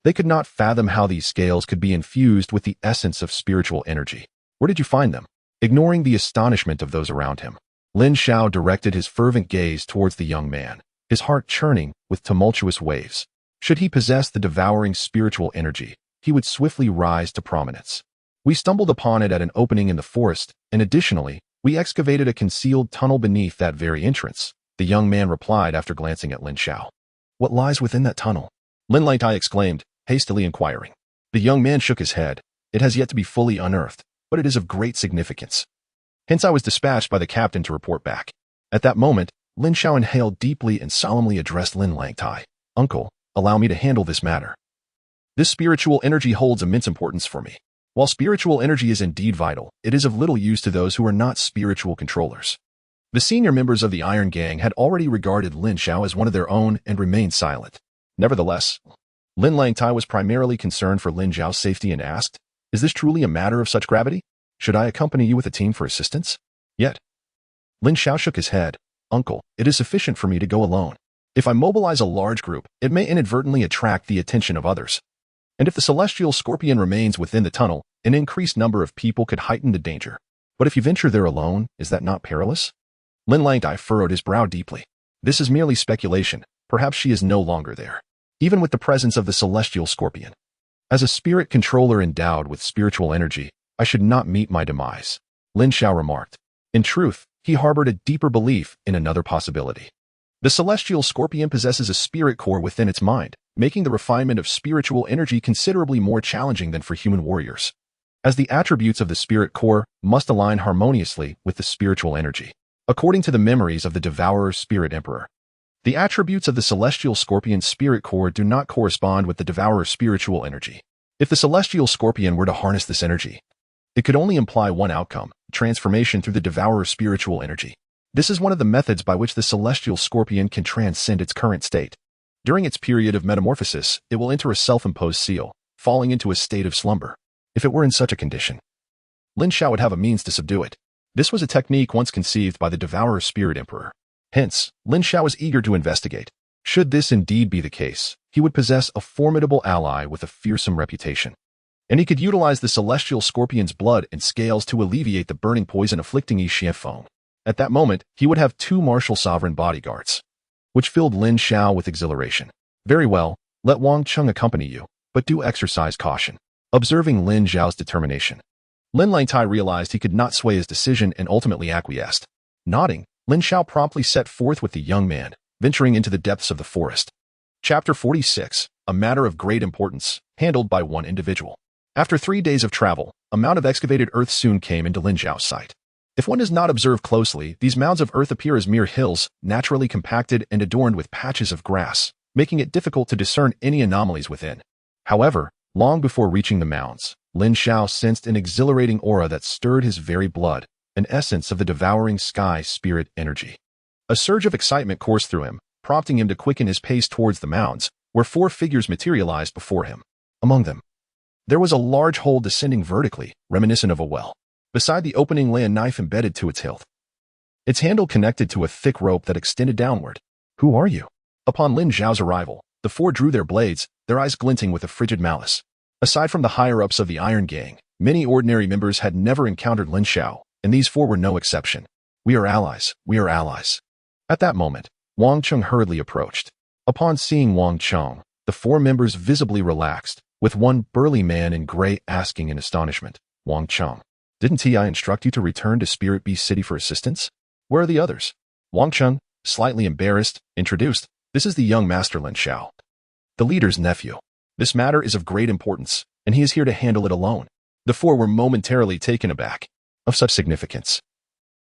they could not fathom how these scales could be infused with the essence of spiritual energy. Where did you find them? Ignoring the astonishment of those around him, Lin Xiao directed his fervent gaze towards the young man, his heart churning with tumultuous waves. Should he possess the devouring spiritual energy, he would swiftly rise to prominence. We stumbled upon it at an opening in the forest, and additionally, we excavated a concealed tunnel beneath that very entrance, the young man replied after glancing at Lin Xiao. What lies within that tunnel? Lin Xiao exclaimed, hastily inquiring. The young man shook his head. It has yet to be fully unearthed, but it is of great significance. Hence I was dispatched by the captain to report back. At that moment, Lin Xiao inhaled deeply and solemnly addressed Lin Xiao. Uncle, allow me to handle this matter. This spiritual energy holds immense importance for me. While spiritual energy is indeed vital, it is of little use to those who are not spiritual controllers. The senior members of the Iron Gang had already regarded Lin Xiao as one of their own and remained silent. Nevertheless, Lin Xiao was primarily concerned for Lin Xiao's safety and asked, "Is this truly a matter of such gravity? Should I accompany you with a team for assistance?" Yet, Lin Xiao shook his head. Uncle, it is sufficient for me to go alone. If I mobilize a large group, it may inadvertently attract the attention of others. And if the celestial scorpion remains within the tunnel, an increased number of people could heighten the danger. But if you venture there alone, is that not perilous? Lin Xiao furrowed his brow deeply. This is merely speculation. Perhaps she is no longer there. even with the presence of the celestial scorpion. As a spirit controller endowed with spiritual energy, I should not meet my demise, Lin Xiao remarked. In truth, he harbored a deeper belief in another possibility. The celestial scorpion possesses a spirit core within its mind, making the refinement of spiritual energy considerably more challenging than for human warriors, as the attributes of the spirit core must align harmoniously with the spiritual energy. According to the memories of the Devourer's spirit emperor, the attributes of the celestial scorpion's spirit core do not correspond with the Devourer's spiritual energy. If the celestial scorpion were to harness this energy, it could only imply one outcome: transformation through the Devourer's spiritual energy. This is one of the methods by which the celestial scorpion can transcend its current state. During its period of metamorphosis, it will enter a self-imposed seal, falling into a state of slumber. If it were in such a condition, Lin Xiao would have a means to subdue it. This was a technique once conceived by the Devourer's spirit emperor. Hence, Lin Xiao was eager to investigate. Should this indeed be the case, he would possess a formidable ally with a fearsome reputation, and he could utilize the celestial scorpion's blood and scales to alleviate the burning poison afflicting Yi Xianfeng. At that moment, he would have two martial sovereign bodyguards, which filled Lin Xiao with exhilaration. Very well, let Wang Cheng accompany you, but do exercise caution. Observing Lin Xiao's determination, Lin Langtai realized he could not sway his decision and ultimately acquiesced. Nodding, Lin Xiao promptly set forth with the young man, venturing into the depths of the forest. Chapter 46, a matter of great importance, handled by one individual. After 3 days of travel, a mound of excavated earth soon came into Lin Xiao's sight. If one does not observe closely, these mounds of earth appear as mere hills, naturally compacted and adorned with patches of grass, making it difficult to discern any anomalies within. However, long before reaching the mounds, Lin Xiao sensed an exhilarating aura that stirred his very blood, an essence of the devouring sky spirit energy. A surge of excitement coursed through him, prompting him to quicken his pace towards the mounds, where 4 figures materialized before him. Among them, there was a large hole descending vertically, reminiscent of a well. Beside the opening lay a knife embedded to its hilt, its handle connected to a thick rope that extended downward. Who are you? Upon Lin Xiao's arrival, the 4 drew their blades, their eyes glinting with a frigid malice. Aside from the higher-ups of the Iron Gang, many ordinary members had never encountered Lin Xiao, and these 4 were no exception. We are allies, we are allies. At that moment, Wang Cheng hurriedly approached. Upon seeing Wang Cheng, the 4 members visibly relaxed, with one burly man in gray asking in astonishment, Wang Cheng, didn't I instruct you to return to Spirit Beast City for assistance? Where are the others? Wang Cheng, slightly embarrassed, introduced, this is the young master Lin Xiao, the leader's nephew. This matter is of great importance, and he is here to handle it alone. The 4 were momentarily taken aback. Of such significance,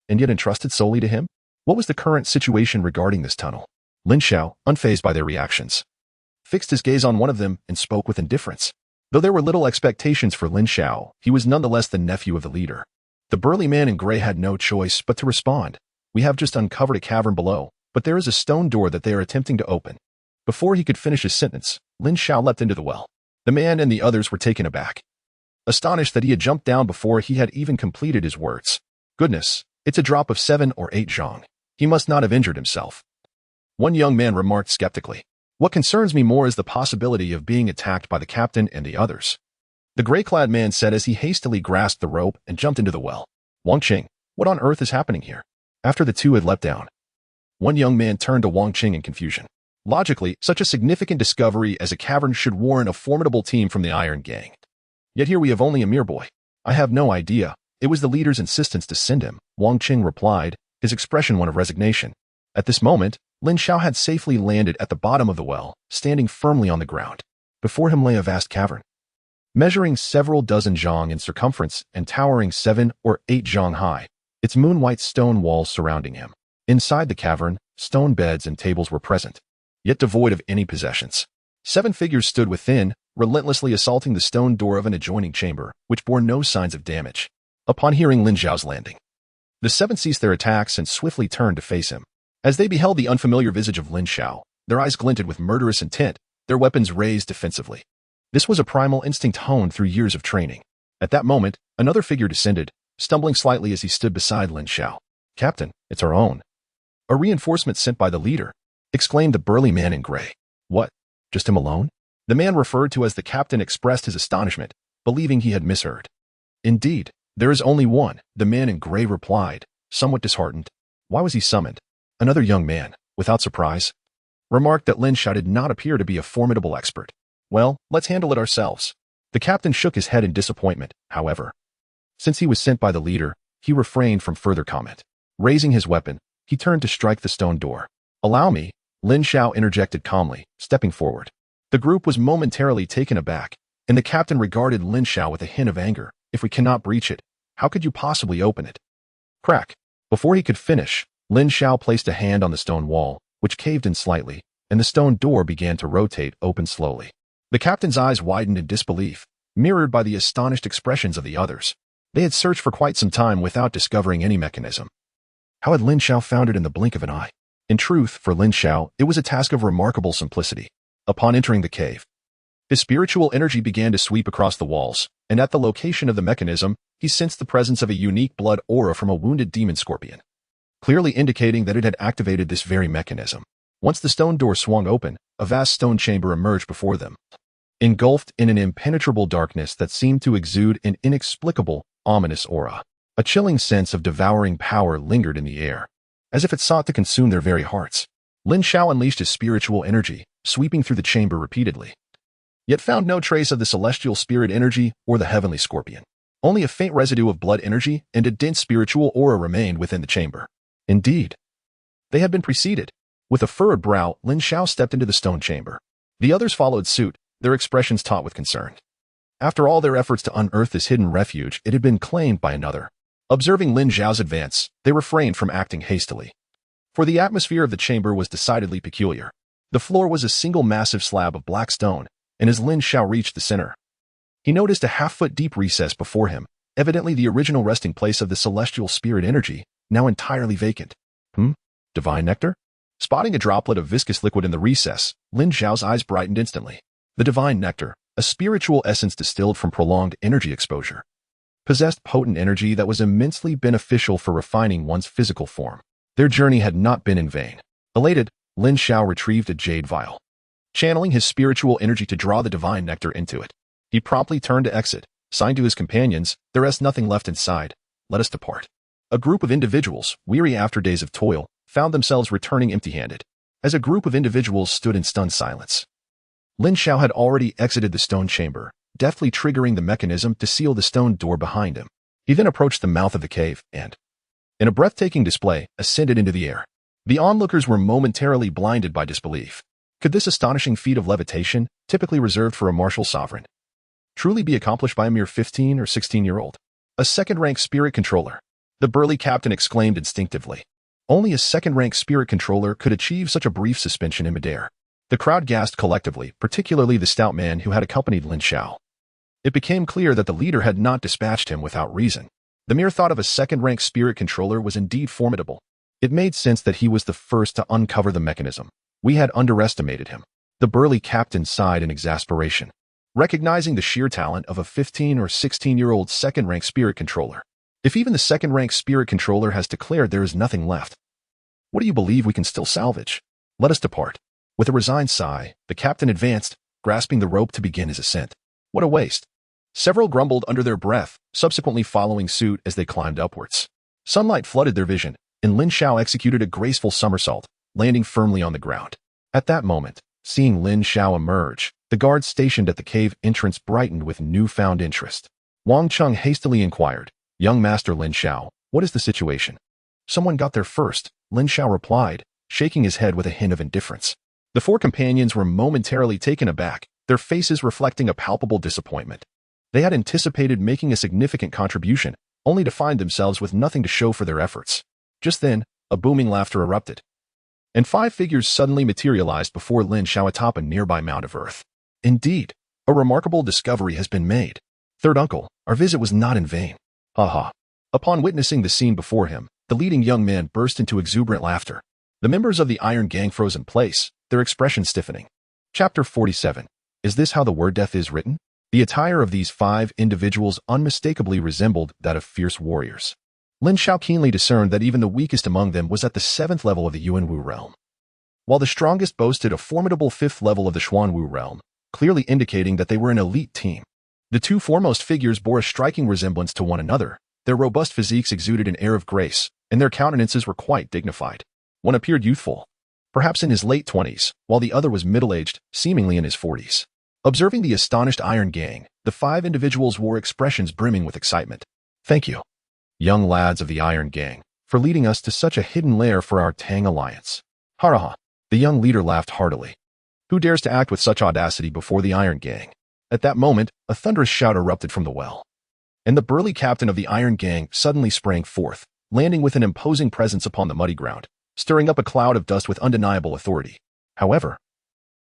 and yet entrusted solely to him? What was the current situation regarding this tunnel? Lin Xiao, unfazed by their reactions, fixed his gaze on one of them and spoke with indifference. Though there were little expectations for Lin Xiao, he was nonetheless the nephew of the leader. The burly man in gray had no choice but to respond. We have just uncovered a cavern below, but there is a stone door that they are attempting to open. Before he could finish his sentence, Lin Xiao leapt into the well. The man and the others were taken aback, astonished that he had jumped down before he had even completed his words. Goodness, it's a drop of 7 or 8 zhong. He must not have injured himself. One young man remarked skeptically. What concerns me more is the possibility of being attacked by the captain and the others, the gray-clad man said as he hastily grasped the rope and jumped into the well. Wang Qing, what on earth is happening here? After the 2 had leapt down, one young man turned to Wang Qing in confusion. Logically, such a significant discovery as a cavern should warrant a formidable team from the Iron Gang. Yet here we have only a mere boy. I have no idea. It was the leader's insistence to send him, Wang Qing replied, his expression one of resignation. At this moment, Lin Xiao had safely landed at the bottom of the well, standing firmly on the ground. Before him lay a vast cavern, measuring several dozen zhong in circumference and towering 7 or 8 zhong high, its moon-white stone walls surrounding him. Inside the cavern, stone beds and tables were present, yet devoid of any possessions. 7 figures stood within, relentlessly assaulting the stone door of an adjoining chamber, which bore no signs of damage. Upon hearing Lin Xiao's landing, the 7 ceased their attacks and swiftly turned to face him. As they beheld the unfamiliar visage of Lin Xiao, their eyes glinted with murderous intent, their weapons raised defensively. This was a primal instinct honed through years of training. At that moment, another figure descended, stumbling slightly as he stood beside Lin Xiao. Captain, it's our own. A reinforcement sent by the leader, exclaimed the burly man in gray. What? Just him alone? The man referred to as the captain expressed his astonishment, believing he had misheard. Indeed, there is only one, the man in gray replied, somewhat disheartened. Why was he summoned? Another young man, without surprise. remarked that Lin Xiao did not appear to be a formidable expert. Well, let's handle it ourselves. The captain shook his head in disappointment, however. Since he was sent by the leader, he refrained from further comment. Raising his weapon, he turned to strike the stone door. Allow me, Lin Xiao interjected calmly, stepping forward. The group was momentarily taken aback, and the captain regarded Lin Xiao with a hint of anger. If we cannot breach it, how could you possibly open it? Crack. Before he could finish, Lin Xiao placed a hand on the stone wall, which caved in slightly, and the stone door began to rotate open slowly. The captain's eyes widened in disbelief, mirrored by the astonished expressions of the others. They had searched for quite some time without discovering any mechanism. How had Lin Xiao found it in the blink of an eye? In truth, for Lin Xiao, it was a task of remarkable simplicity. Upon entering the cave, his spiritual energy began to sweep across the walls, and at the location of the mechanism, he sensed the presence of a unique blood aura from a wounded demon scorpion, clearly indicating that it had activated this very mechanism. Once the stone door swung open, a vast stone chamber emerged before them, engulfed in an impenetrable darkness that seemed to exude an inexplicable, ominous aura. A chilling sense of devouring power lingered in the air, as if it sought to consume their very hearts. Lin Xiao unleashed his spiritual energy, sweeping through the chamber repeatedly, yet found no trace of the celestial spirit energy or the heavenly scorpion. Only a faint residue of blood energy and a dense spiritual aura remained within the chamber. Indeed, they had been preceded. With a furrowed brow, Lin Xiao stepped into the stone chamber. The others followed suit, their expressions taut with concern. After all their efforts to unearth this hidden refuge, it had been claimed by another. Observing Lin Xiao's advance, they refrained from acting hastily. For the atmosphere of the chamber was decidedly peculiar. The floor was a single massive slab of black stone, and as Lin Xiao reached the center, he noticed a half-foot deep recess before him, evidently the original resting place of the celestial spirit energy, now entirely vacant. Divine nectar? Spotting a droplet of viscous liquid in the recess, Lin Xiao's eyes brightened instantly. The divine nectar, a spiritual essence distilled from prolonged energy exposure, possessed potent energy that was immensely beneficial for refining one's physical form. Their journey had not been in vain. Elated, Lin Xiao retrieved a jade vial, channeling his spiritual energy to draw the divine nectar into it. He promptly turned to exit, signed to his companions, "There is nothing left inside. Let us depart." A group of individuals, weary after days of toil, found themselves returning empty-handed. As a group of individuals stood in stunned silence, Lin Xiao had already exited the stone chamber, deftly triggering the mechanism to seal the stone door behind him. He then approached the mouth of the cave and, in a breathtaking display, ascended into the air. The onlookers were momentarily blinded by disbelief. Could this astonishing feat of levitation, typically reserved for a martial sovereign, truly be accomplished by a mere 15 or 16-year-old? A second-rank spirit controller, the burly captain exclaimed instinctively. Only a second-rank spirit controller could achieve such a brief suspension in midair. The crowd gasped collectively, particularly the stout man who had accompanied Lin Xiao. It became clear that the leader had not dispatched him without reason. The mere thought of a second-rank spirit controller was indeed formidable. It made sense that he was the first to uncover the mechanism. We had underestimated him. The burly captain sighed in exasperation, recognizing the sheer talent of a 15 or 16-year-old second-rank spirit controller. If even the second-rank spirit controller has declared there is nothing left, what do you believe we can still salvage? Let us depart. With a resigned sigh, the captain advanced, grasping the rope to begin his ascent. What a waste. Several grumbled under their breath, subsequently following suit as they climbed upwards. Sunlight flooded their vision, and Lin Xiao executed a graceful somersault, landing firmly on the ground. At that moment, seeing Lin Xiao emerge, the guards stationed at the cave entrance brightened with newfound interest. Wang Cheng hastily inquired, "Young Master Lin Xiao, what is the situation?" "Someone got there first," Lin Xiao replied, shaking his head with a hint of indifference. The four companions were momentarily taken aback, their faces reflecting a palpable disappointment. They had anticipated making a significant contribution, only to find themselves with nothing to show for their efforts. Just then, a booming laughter erupted, and 5 figures suddenly materialized before Lin Xiao atop a nearby mound of earth. Indeed, a remarkable discovery has been made. Third uncle, our visit was not in vain. Ha ha. Upon witnessing the scene before him, the leading young man burst into exuberant laughter. The members of the Iron Gang froze in place, their expressions stiffening. Chapter 47. Is this how the word death is written? The attire of these 5 individuals unmistakably resembled that of fierce warriors. Lin Xiao keenly discerned that even the weakest among them was at the 7th level of the Yuanwu realm, while the strongest boasted a formidable 5th level of the Xuanwu realm, clearly indicating that they were an elite team. The 2 foremost figures bore a striking resemblance to one another. Their robust physiques exuded an air of grace, and their countenances were quite dignified. One appeared youthful, perhaps in his late 20s, while the other was middle-aged, seemingly in his 40s. Observing the astonished Iron Gang, the 5 individuals wore expressions brimming with excitement. Thank you, young lads of the Iron Gang, for leading us to such a hidden lair for our Tang Alliance. Ha. The young leader laughed heartily. Who dares to act with such audacity before the Iron Gang? At that moment, a thunderous shout erupted from the well, and the burly captain of the Iron Gang suddenly sprang forth, landing with an imposing presence upon the muddy ground, stirring up a cloud of dust with undeniable authority. However,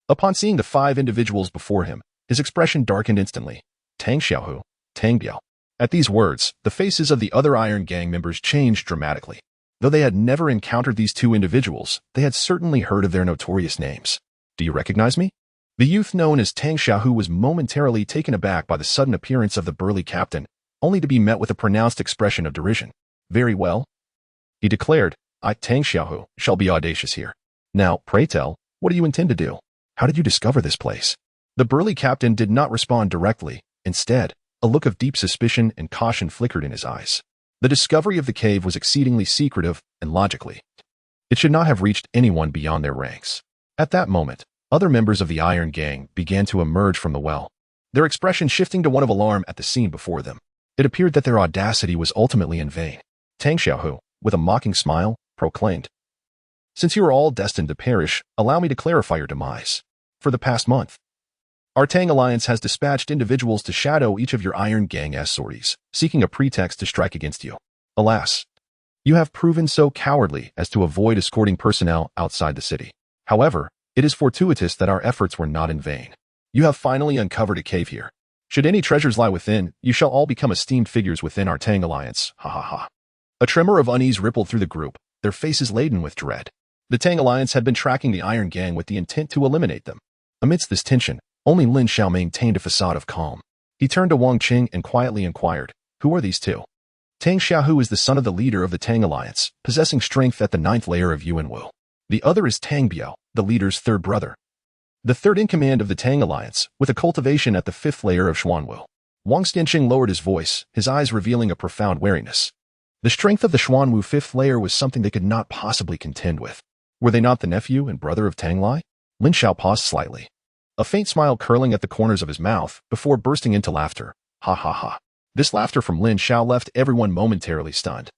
upon seeing the 5 individuals before him, his expression darkened instantly. Tang Xiaohu, Tang Biao. At these words, the faces of the other Iron Gang members changed dramatically. Though they had never encountered these 2 individuals, they had certainly heard of their notorious names. Do you recognize me? The youth known as Tang Xiaohu was momentarily taken aback by the sudden appearance of the burly captain, only to be met with a pronounced expression of derision. Very well, he declared, I, Tang Xiaohu, shall be audacious here. Now, pray tell, what do you intend to do? How did you discover this place? The burly captain did not respond directly. Instead, a look of deep suspicion and caution flickered in his eyes. The discovery of the cave was exceedingly secretive, and logically, it should not have reached anyone beyond their ranks. At that moment, other members of the Iron Gang began to emerge from the well, their expression shifting to one of alarm at the scene before them. It appeared that their audacity was ultimately in vain. Tang Xiaohu, with a mocking smile, proclaimed, Since you are all destined to perish, allow me to clarify your demise. For the past month, our Tang Alliance has dispatched individuals to shadow each of your Iron Gang-s sorties, seeking a pretext to strike against you. Alas, you have proven so cowardly as to avoid escorting personnel outside the city. However, it is fortuitous that our efforts were not in vain. You have finally uncovered a cave here. Should any treasures lie within, you shall all become esteemed figures within our Tang Alliance. Ha ha ha. A tremor of unease rippled through the group, their faces laden with dread. The Tang Alliance had been tracking the Iron Gang with the intent to eliminate them. Amidst this tension, only Lin Xiao maintained a facade of calm. He turned to Wang Qing and quietly inquired, Who are these 2? Tang Xiaohu is the son of the leader of the Tang Alliance, possessing strength at the 9th layer of Yuan Wu. The other is Tang Biao, the leader's 3rd brother, the 3rd in command of the Tang Alliance, with a cultivation at the 5th layer of Xuanwu. Wang Xianqing lowered his voice, his eyes revealing a profound wariness. The strength of the Xuanwu 5th layer was something they could not possibly contend with. Were they not the nephew and brother of Tang Lai? Lin Xiao paused slightly, a faint smile curling at the corners of his mouth before bursting into laughter. Ha ha ha. This laughter from Lin Xiao left everyone momentarily stunned.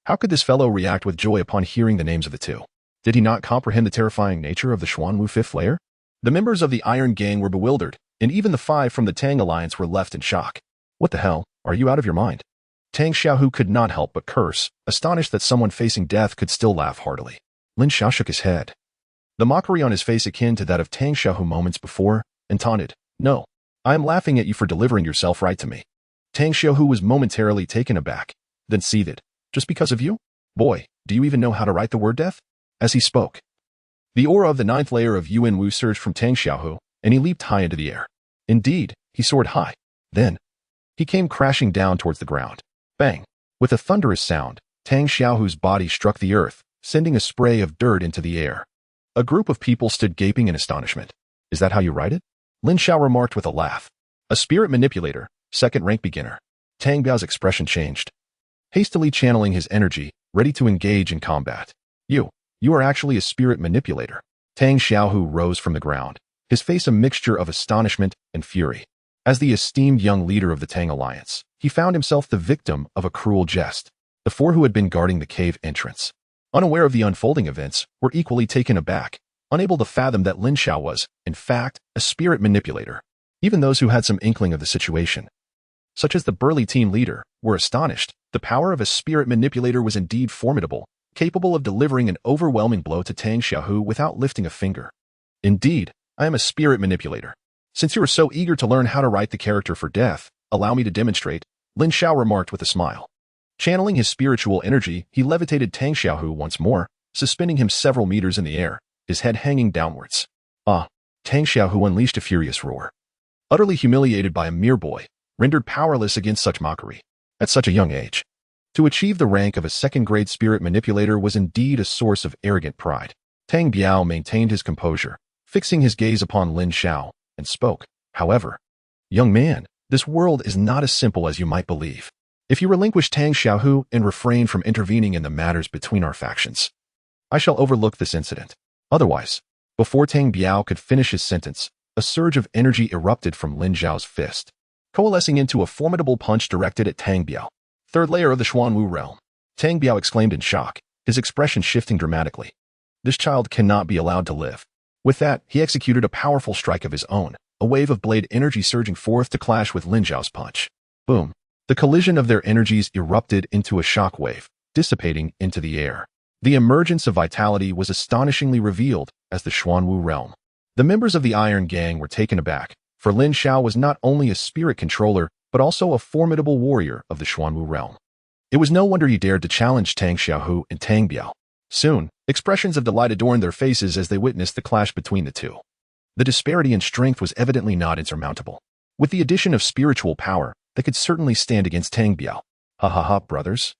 How could this fellow react with joy upon hearing the names of the 2? Did he not comprehend the terrifying nature of the Xuanwu 5th layer? The members of the Iron Gang were bewildered, and even the 5 from the Tang Alliance were left in shock. What the hell? Are you out of your mind? Tang Xiaohu could not help but curse, astonished that someone facing death could still laugh heartily. Lin Xiao shook his head, the mockery on his face akin to that of Tang Xiaohu moments before, and taunted, No, I am laughing at you for delivering yourself right to me. Tang Xiaohu was momentarily taken aback, then seethed. Just because of you? Boy, do you even know how to write the word death? As he spoke, the aura of the 9th layer of Yuan Wu surged from Tang Xiaohu, and he leaped high into the air. Indeed, he soared high. Then, he came crashing down towards the ground. Bang! With a thunderous sound, Tang Xiaohu's body struck the earth, sending a spray of dirt into the air. A group of people stood gaping in astonishment. Is that how you write it? Lin Xiao remarked with a laugh. A spirit manipulator, 2nd rank beginner. Tang Biao's expression changed, hastily channeling his energy, ready to engage in combat. You are actually a spirit manipulator. Tang Xiaohu rose from the ground, his face a mixture of astonishment and fury. As the esteemed young leader of the Tang Alliance, he found himself the victim of a cruel jest. The 4 who had been guarding the cave entrance, unaware of the unfolding events, were equally taken aback, unable to fathom that Lin Xiao was, in fact, a spirit manipulator. Even those who had some inkling of the situation, such as the burly team leader, were astonished. The power of a spirit manipulator was indeed formidable, capable of delivering an overwhelming blow to Tang Xiaohu without lifting a finger. Indeed, I am a spirit manipulator. Since you are so eager to learn how to write the character for death, allow me to demonstrate, Lin Xiao remarked with a smile. Channeling his spiritual energy, he levitated Tang Xiaohu once more, suspending him several meters in the air, his head hanging downwards. Tang Xiaohu unleashed a furious roar. Utterly humiliated by a mere boy, rendered powerless against such mockery, at such a young age. To achieve the rank of a 2nd-grade spirit manipulator was indeed a source of arrogant pride. Tang Biao maintained his composure, fixing his gaze upon Lin Xiao, and spoke. However, young man, this world is not as simple as you might believe. If you relinquish Tang Xiaohu and refrain from intervening in the matters between our factions, I shall overlook this incident. Otherwise, before Tang Biao could finish his sentence, a surge of energy erupted from Lin Xiao's fist, coalescing into a formidable punch directed at Tang Biao. Third layer of the Xuanwu realm. Tang Biao exclaimed in shock, his expression shifting dramatically. This child cannot be allowed to live. With that, he executed a powerful strike of his own, a wave of blade energy surging forth to clash with Lin Xiao's punch. Boom. The collision of their energies erupted into a shock wave, dissipating into the air. The emergence of vitality was astonishingly revealed as the Xuanwu realm. The members of the Iron Gang were taken aback, for Lin Xiao was not only a spirit controller, but also a formidable warrior of the Xuanwu realm. It was no wonder he dared to challenge Tang Xiaohu and Tang Biao. Soon, expressions of delight adorned their faces as they witnessed the clash between the two. The disparity in strength was evidently not insurmountable. With the addition of spiritual power, they could certainly stand against Tang Biao. Ha ha ha, brothers.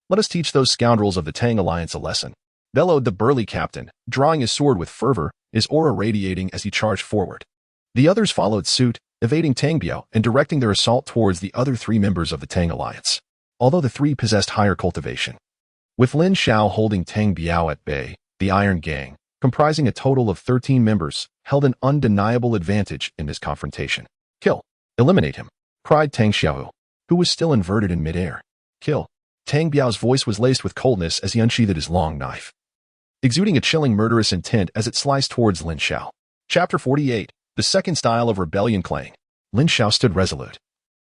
Let us teach those scoundrels of the Tang Alliance a lesson, bellowed the burly captain, drawing his sword with fervor, his aura radiating as he charged forward. The others followed suit, evading Tang Biao and directing their assault towards the other three members of the Tang Alliance, although the three possessed higher cultivation. With Lin Xiao holding Tang Biao at bay, the Iron Gang, comprising a total of 13 members, held an undeniable advantage in this confrontation. Kill. Eliminate him, cried Tang Xiao, who was still inverted in midair. Kill. Tang Biao's voice was laced with coldness as he unsheathed his long knife, exuding a chilling murderous intent as it sliced towards Lin Xiao. Chapter 48. The Second Style of Rebellion Clang. Lin Xiao stood resolute,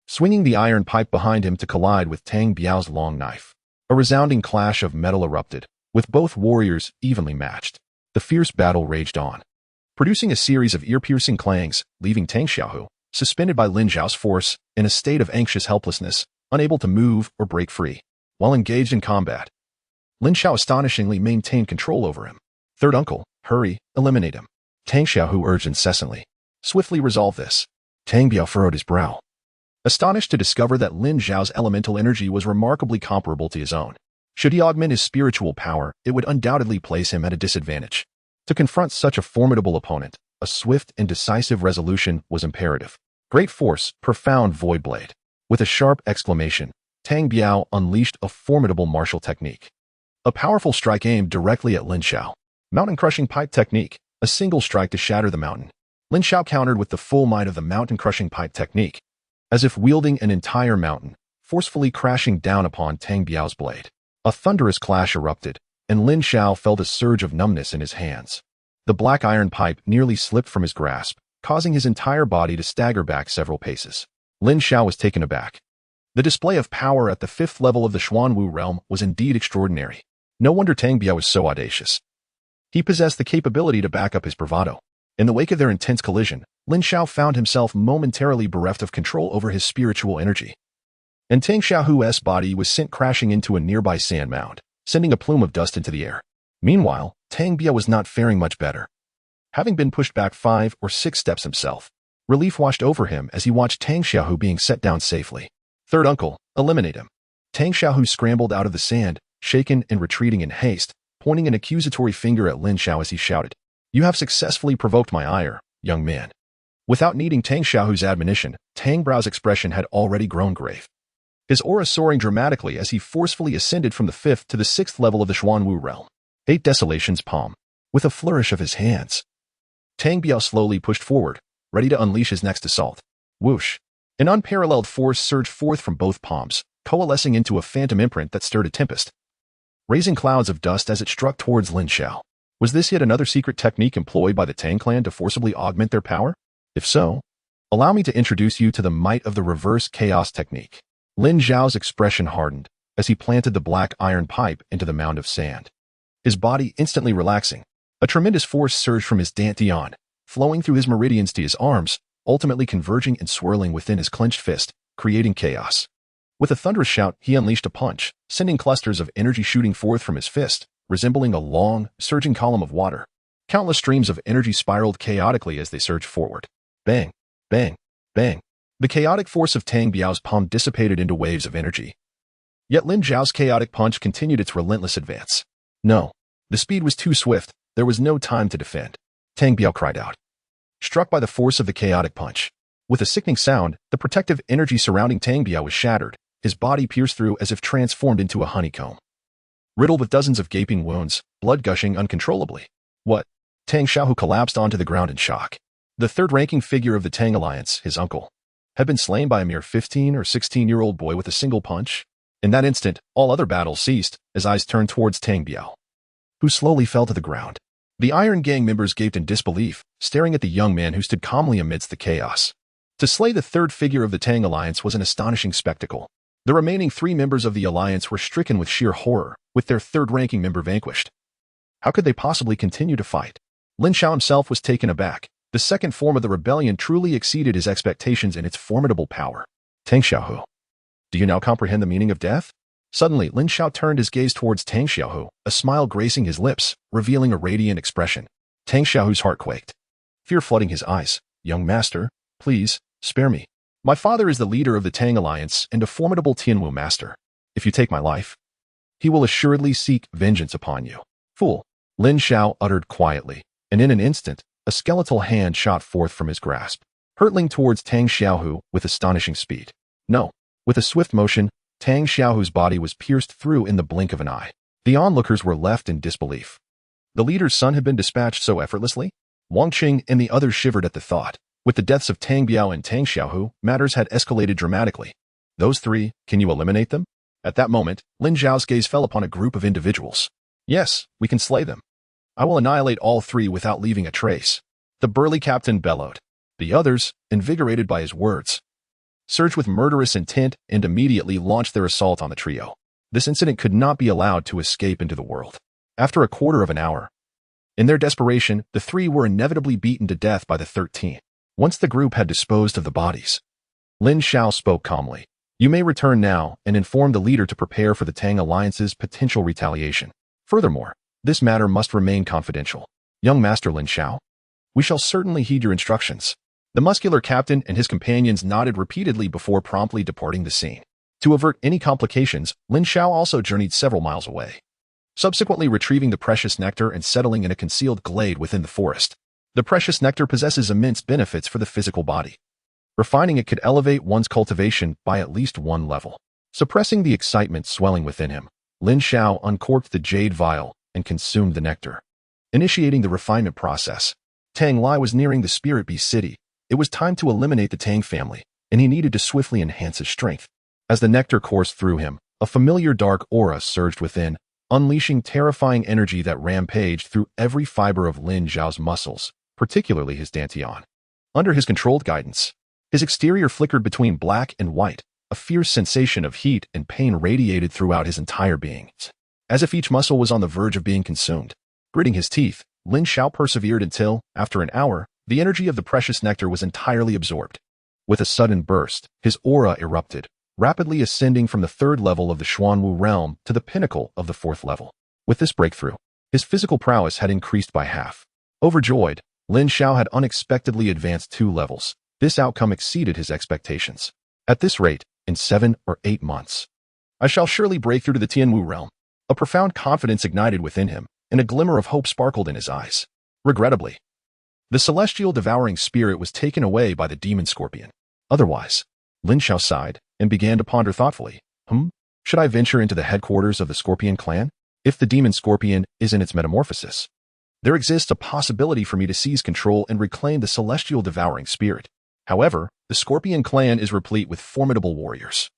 swinging the iron pipe behind him to collide with Tang Biao's long knife. A resounding clash of metal erupted, with both warriors evenly matched. The fierce battle raged on, producing a series of ear-piercing clangs, leaving Tang Xiaohu, suspended by Lin Xiao's force, in a state of anxious helplessness, unable to move or break free. While engaged in combat, Lin Xiao astonishingly maintained control over him. Third uncle, hurry, eliminate him, Tang Xiaohu urged incessantly. Swiftly resolve this. Tang Biao furrowed his brow, astonished to discover that Lin Xiao's elemental energy was remarkably comparable to his own. Should he augment his spiritual power, it would undoubtedly place him at a disadvantage. To confront such a formidable opponent, a swift and decisive resolution was imperative. Great force, profound void blade. With a sharp exclamation, Tang Biao unleashed a formidable martial technique. A powerful strike aimed directly at Lin Xiao. Mountain crushing pipe technique, a single strike to shatter the mountain. Lin Xiao countered with the full might of the mountain crushing pipe technique, as if wielding an entire mountain, forcefully crashing down upon Tang Biao's blade. A thunderous clash erupted, and Lin Xiao felt a surge of numbness in his hands. The black iron pipe nearly slipped from his grasp, causing his entire body to stagger back several paces. Lin Xiao was taken aback. The display of power at the 5th level of the Xuanwu realm was indeed extraordinary. No wonder Tang Biao was so audacious. He possessed the capability to back up his bravado. In the wake of their intense collision, Lin Xiao found himself momentarily bereft of control over his spiritual energy, and Tang Xiaohu's body was sent crashing into a nearby sand mound, sending a plume of dust into the air. Meanwhile, Tang Biao was not faring much better. Having been pushed back 5 or 6 steps himself, relief washed over him as he watched Tang Xiaohu being set down safely. Third uncle, eliminate him. Tang Xiaohu scrambled out of the sand, shaken and retreating in haste, pointing an accusatory finger at Lin Xiao as he shouted, "You have successfully provoked my ire, young man." Without needing Tang Xiaohu's admonition, Tang Biao's expression had already grown grave, his aura soaring dramatically as he forcefully ascended from the 5th to the 6th level of the Xuanwu realm. 8 Desolation's palm. With a flourish of his hands, Tang Biao slowly pushed forward, ready to unleash his next assault. Whoosh! An unparalleled force surged forth from both palms, coalescing into a phantom imprint that stirred a tempest, raising clouds of dust as it struck towards Lin Xiao. Was this yet another secret technique employed by the Tang clan to forcibly augment their power? If so, allow me to introduce you to the might of the reverse chaos technique. Lin Xiao's expression hardened as he planted the black iron pipe into the mound of sand, his body instantly relaxing. A tremendous force surged from his dantian, flowing through his meridians to his arms, ultimately converging and swirling within his clenched fist, creating chaos. With a thunderous shout, he unleashed a punch, sending clusters of energy shooting forth from his fist, resembling a long, surging column of water. Countless streams of energy spiraled chaotically as they surged forward. Bang, bang, bang. The chaotic force of Tang Biao's palm dissipated into waves of energy. Yet Lin Xiao's chaotic punch continued its relentless advance. No, the speed was too swift. There was no time to defend. Tang Biao cried out, struck by the force of the chaotic punch. With a sickening sound, the protective energy surrounding Tang Biao was shattered, his body pierced through as if transformed into a honeycomb, riddled with dozens of gaping wounds, blood gushing uncontrollably. What? Tang Xiao, who collapsed onto the ground in shock. The third-ranking figure of the Tang Alliance, his uncle, had been slain by a mere 15 or 16-year-old boy with a single punch. In that instant, all other battles ceased as eyes turned towards Tang Biao, who slowly fell to the ground. The Iron Gang members gaped in disbelief, staring at the young man who stood calmly amidst the chaos. To slay the third figure of the Tang Alliance was an astonishing spectacle. The remaining 3 members of the Alliance were stricken with sheer horror, with their third-ranking member vanquished. How could they possibly continue to fight? Lin Xiao himself was taken aback. The second form of the rebellion truly exceeded his expectations in its formidable power. Tang Xiaohu, do you now comprehend the meaning of death? Suddenly, Lin Xiao turned his gaze towards Tang Xiaohu, a smile gracing his lips, revealing a radiant expression. Tang Xiaohu's heart quaked, fear flooding his eyes. Young master, please, spare me. My father is the leader of the Tang Alliance and a formidable Tianwu master. If you take my life, he will assuredly seek vengeance upon you. Fool, Lin Xiao uttered quietly, and in an instant, a skeletal hand shot forth from his grasp, hurtling towards Tang Xiaohu with astonishing speed. No. With a swift motion, Tang Xiaohu's body was pierced through in the blink of an eye. The onlookers were left in disbelief. The leader's son had been dispatched so effortlessly? Wang Qing and the others shivered at the thought. With the deaths of Tang Biao and Tang Xiaohu, matters had escalated dramatically. Those 3, can you eliminate them? At that moment, Lin Xiao's gaze fell upon a group of individuals. Yes, we can slay them. I will annihilate all 3 without leaving a trace. The burly captain bellowed. The others, invigorated by his words, surged with murderous intent and immediately launched their assault on the trio. This incident could not be allowed to escape into the world. After a quarter of an hour, in their desperation, the 3 were inevitably beaten to death by the 13. Once the group had disposed of the bodies, Lin Xiao spoke calmly. You may return now and inform the leader to prepare for the Tang Alliance's potential retaliation. Furthermore, this matter must remain confidential. Young Master Lin Xiao, we shall certainly heed your instructions. The muscular captain and his companions nodded repeatedly before promptly departing the scene. To avert any complications, Lin Xiao also journeyed several miles away, subsequently retrieving the precious nectar and settling in a concealed glade within the forest. The precious nectar possesses immense benefits for the physical body. Refining it could elevate one's cultivation by at least 1 level. Suppressing the excitement swelling within him, Lin Xiao uncorked the jade vial and consumed the nectar, initiating the refinement process. Tang Lai was nearing the Spirit Beast City. It was time to eliminate the Tang family, and he needed to swiftly enhance his strength. As the nectar coursed through him, a familiar dark aura surged within, unleashing terrifying energy that rampaged through every fiber of Lin Xiao's muscles, particularly his dantian. Under his controlled guidance, his exterior flickered between black and white. A fierce sensation of heat and pain radiated throughout his entire being, as if each muscle was on the verge of being consumed. Gritting his teeth, Lin Xiao persevered until, after an hour, the energy of the precious nectar was entirely absorbed. With a sudden burst, his aura erupted, rapidly ascending from the 3rd level of the Xuanwu realm to the pinnacle of the 4th level. With this breakthrough, his physical prowess had increased by half. Overjoyed, Lin Xiao had unexpectedly advanced 2 levels. This outcome exceeded his expectations. At this rate, in 7 or 8 months, I shall surely break through to the Tianwu realm. A profound confidence ignited within him, and a glimmer of hope sparkled in his eyes. Regrettably, the celestial devouring spirit was taken away by the demon scorpion. Otherwise, Lin Xiao sighed and began to ponder thoughtfully. Should I venture into the headquarters of the Scorpion clan? If the demon scorpion is in its metamorphosis, there exists a possibility for me to seize control and reclaim the celestial devouring spirit. However, the Scorpion clan is replete with formidable warriors.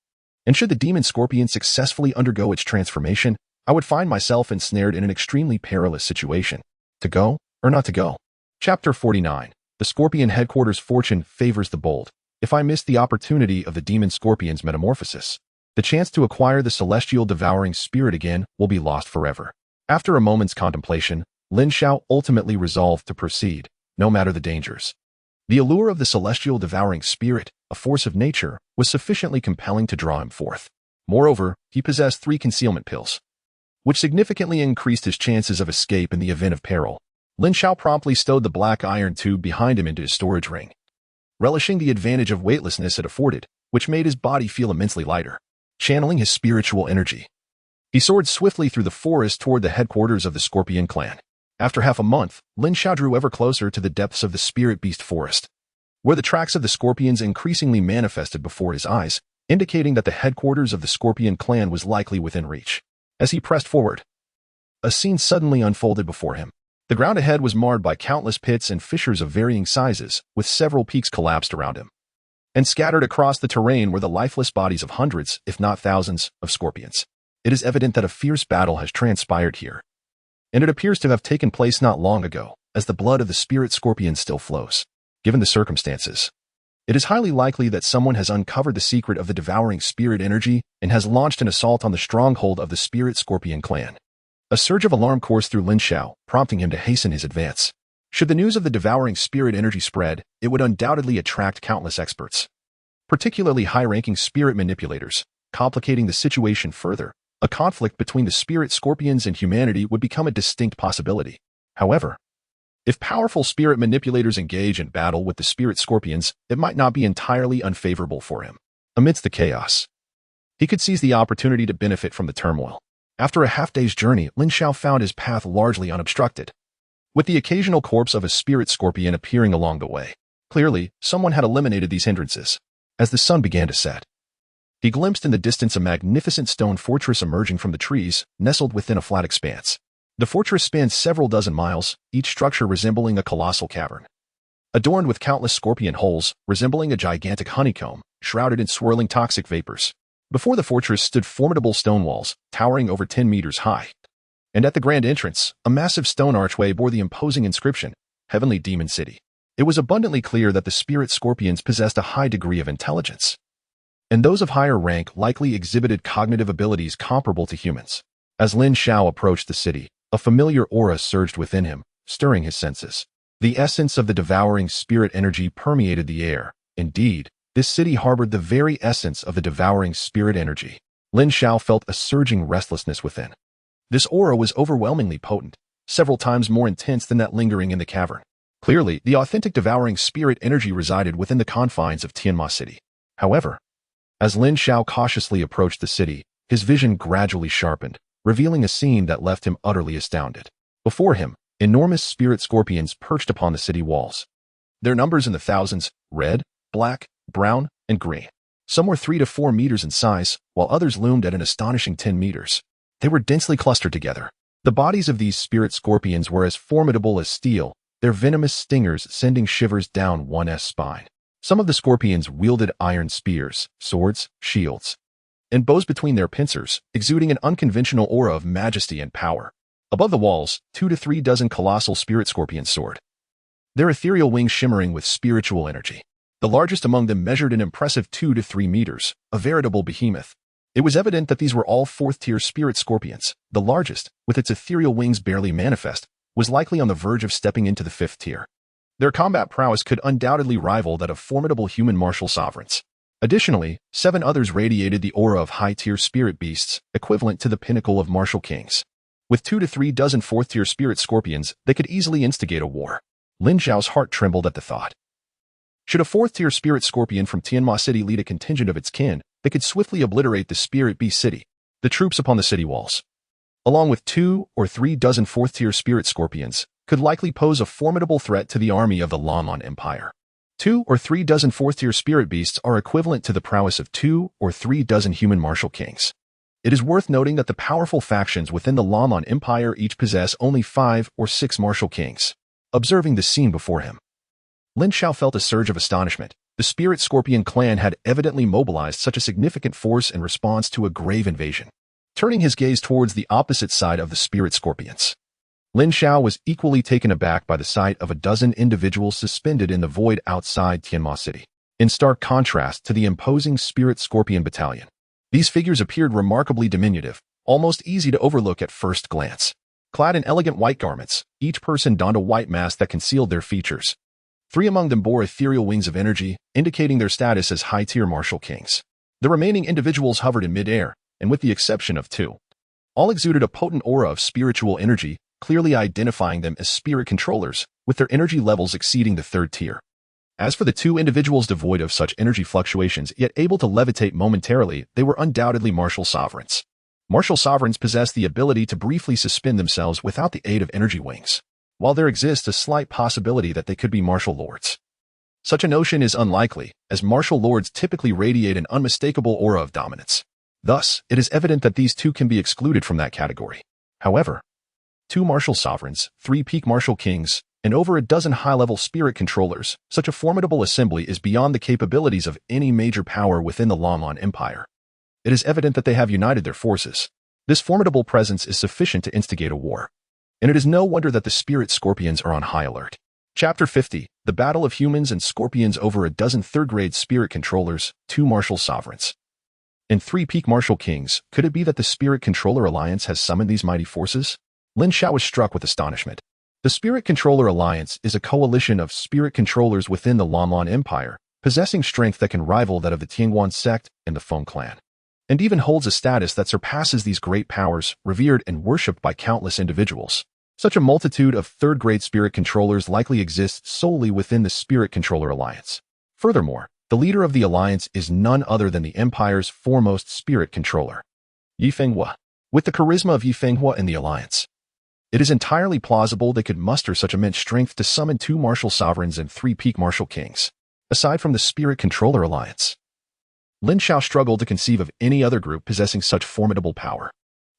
And should the demon scorpion successfully undergo its transformation, I would find myself ensnared in an extremely perilous situation. To go or not to go? Chapter 49. The Scorpion headquarters fortune favors the bold. If I miss the opportunity of the demon scorpion's metamorphosis, the chance to acquire the celestial devouring spirit again will be lost forever. After a moment's contemplation, Lin Xiao ultimately resolved to proceed, no matter the dangers. The allure of the celestial devouring spirit, a force of nature, was sufficiently compelling to draw him forth. Moreover, he possessed 3 concealment pills, which significantly increased his chances of escape in the event of peril. Lin Xiao promptly stowed the black iron tube behind him into his storage ring, relishing the advantage of weightlessness it afforded, which made his body feel immensely lighter. Channeling his spiritual energy, he soared swiftly through the forest toward the headquarters of the Scorpion clan. After half a month, Lin Xiao drew ever closer to the depths of the Spirit Beast Forest, where the tracks of the scorpions increasingly manifested before his eyes, indicating that the headquarters of the Scorpion clan was likely within reach. As he pressed forward, a scene suddenly unfolded before him. The ground ahead was marred by countless pits and fissures of varying sizes, with several peaks collapsed around him. And scattered across the terrain were the lifeless bodies of hundreds, if not thousands, of scorpions. It is evident that a fierce battle has transpired here. And it appears to have taken place not long ago, as the blood of the spirit scorpion still flows. Given the circumstances, it is highly likely that someone has uncovered the secret of the devouring spirit energy and has launched an assault on the stronghold of the spirit scorpion clan. A surge of alarm coursed through Lin Xiao, prompting him to hasten his advance. Should the news of the devouring spirit energy spread, it would undoubtedly attract countless experts, particularly high-ranking spirit manipulators. Complicating the situation further, a conflict between the spirit scorpions and humanity would become a distinct possibility. However, if powerful spirit manipulators engage in battle with the spirit scorpions, it might not be entirely unfavorable for him. Amidst the chaos, he could seize the opportunity to benefit from the turmoil. After a half-day's journey, Lin Xiao found his path largely unobstructed, with the occasional corpse of a spirit scorpion appearing along the way. Clearly, someone had eliminated these hindrances. As the sun began to set, he glimpsed in the distance a magnificent stone fortress emerging from the trees, nestled within a flat expanse. The fortress spanned several dozen miles, each structure resembling a colossal cavern, adorned with countless scorpion holes, resembling a gigantic honeycomb, shrouded in swirling toxic vapors. Before the fortress stood formidable stone walls, towering over 10 meters high. And at the grand entrance, a massive stone archway bore the imposing inscription, Heavenly Demon City. It was abundantly clear that the spirit scorpions possessed a high degree of intelligence, and those of higher rank likely exhibited cognitive abilities comparable to humans. As Lin Xiao approached the city, a familiar aura surged within him, stirring his senses. The essence of the devouring spirit energy permeated the air. Indeed, this city harbored the very essence of the devouring spirit energy. Lin Xiao felt a surging restlessness within. This aura was overwhelmingly potent, several times more intense than that lingering in the cavern. Clearly, the authentic devouring spirit energy resided within the confines of Tianma City. However, as Lin Xiao cautiously approached the city, his vision gradually sharpened, revealing a scene that left him utterly astounded. Before him, enormous spirit scorpions perched upon the city walls. Their numbers in the thousands, red, black, brown, and green. Some were 3 to 4 meters in size, while others loomed at an astonishing 10 meters. They were densely clustered together. The bodies of these spirit scorpions were as formidable as steel, their venomous stingers sending shivers down one's spine. Some of the scorpions wielded iron spears, swords, shields, and bows between their pincers, exuding an unconventional aura of majesty and power. Above the walls, 2 to 3 dozen colossal spirit scorpions soared, their ethereal wings shimmering with spiritual energy. The largest among them measured an impressive 2 to 3 meters, a veritable behemoth. It was evident that these were all 4th-tier spirit scorpions. The largest, with its ethereal wings barely manifest, was likely on the verge of stepping into the 5th tier. Their combat prowess could undoubtedly rival that of formidable human martial sovereigns. Additionally, 7 others radiated the aura of high-tier spirit beasts, equivalent to the pinnacle of martial kings. With 2 to 3 dozen 4th-tier spirit scorpions, they could easily instigate a war. Lin Xiao's heart trembled at the thought. Should a 4th-tier spirit scorpion from Tianma City lead a contingent of its kin, they could swiftly obliterate the spirit beast city, the troops upon the city walls, along with 2 or 3 dozen 4th-tier spirit scorpions, could likely pose a formidable threat to the army of the Lanlan Empire. 2 or 3 dozen 4th-tier spirit beasts are equivalent to the prowess of 2 or 3 dozen human martial kings. It is worth noting that the powerful factions within the Lanlan Empire each possess only 5 or 6 martial kings. Observing the scene before him, Lin Xiao felt a surge of astonishment. The Spirit Scorpion clan had evidently mobilized such a significant force in response to a grave invasion. Turning his gaze towards the opposite side of the Spirit Scorpions, Lin Xiao was equally taken aback by the sight of a dozen individuals suspended in the void outside Tianma City. In stark contrast to the imposing Spirit Scorpion battalion, these figures appeared remarkably diminutive, almost easy to overlook at first glance. Clad in elegant white garments, each person donned a white mask that concealed their features. 3 among them bore ethereal wings of energy, indicating their status as high-tier martial kings. The remaining individuals hovered in mid-air, and with the exception of 2, all exuded a potent aura of spiritual energy, clearly identifying them as spirit controllers, with their energy levels exceeding the 3rd tier. As for the 2 individuals devoid of such energy fluctuations yet able to levitate momentarily, they were undoubtedly martial sovereigns. Martial sovereigns possess the ability to briefly suspend themselves without the aid of energy wings, while there exists a slight possibility that they could be martial lords. Such a notion is unlikely, as martial lords typically radiate an unmistakable aura of dominance. Thus, it is evident that these 2 can be excluded from that category. However, 2 martial sovereigns, 3 peak martial kings, and over a dozen high-level spirit controllers, such a formidable assembly is beyond the capabilities of any major power within the Longmon Empire. It is evident that they have united their forces. This formidable presence is sufficient to instigate a war. And it is no wonder that the spirit scorpions are on high alert. Chapter 50, The Battle of Humans and Scorpions over a dozen third-grade spirit controllers, 2 martial sovereigns, and 3 peak martial kings. Could it be that the Spirit Controller Alliance has summoned these mighty forces? Lin Xiao was struck with astonishment. The Spirit Controller Alliance is a coalition of spirit controllers within the Longmon Empire, possessing strength that can rival that of the Tianguan Sect and the Feng clan, and even holds a status that surpasses these great powers, revered and worshipped by countless individuals. Such a multitude of third-grade spirit controllers likely exists solely within the Spirit Controller Alliance. Furthermore, the leader of the alliance is none other than the Empire's foremost spirit controller, Yi Fenghua. With the charisma of Yi Fenghua in the alliance, it is entirely plausible they could muster such immense strength to summon 2 martial sovereigns and 3 peak martial kings. Aside from the Spirit Controller Alliance, Lin Xiao struggled to conceive of any other group possessing such formidable power.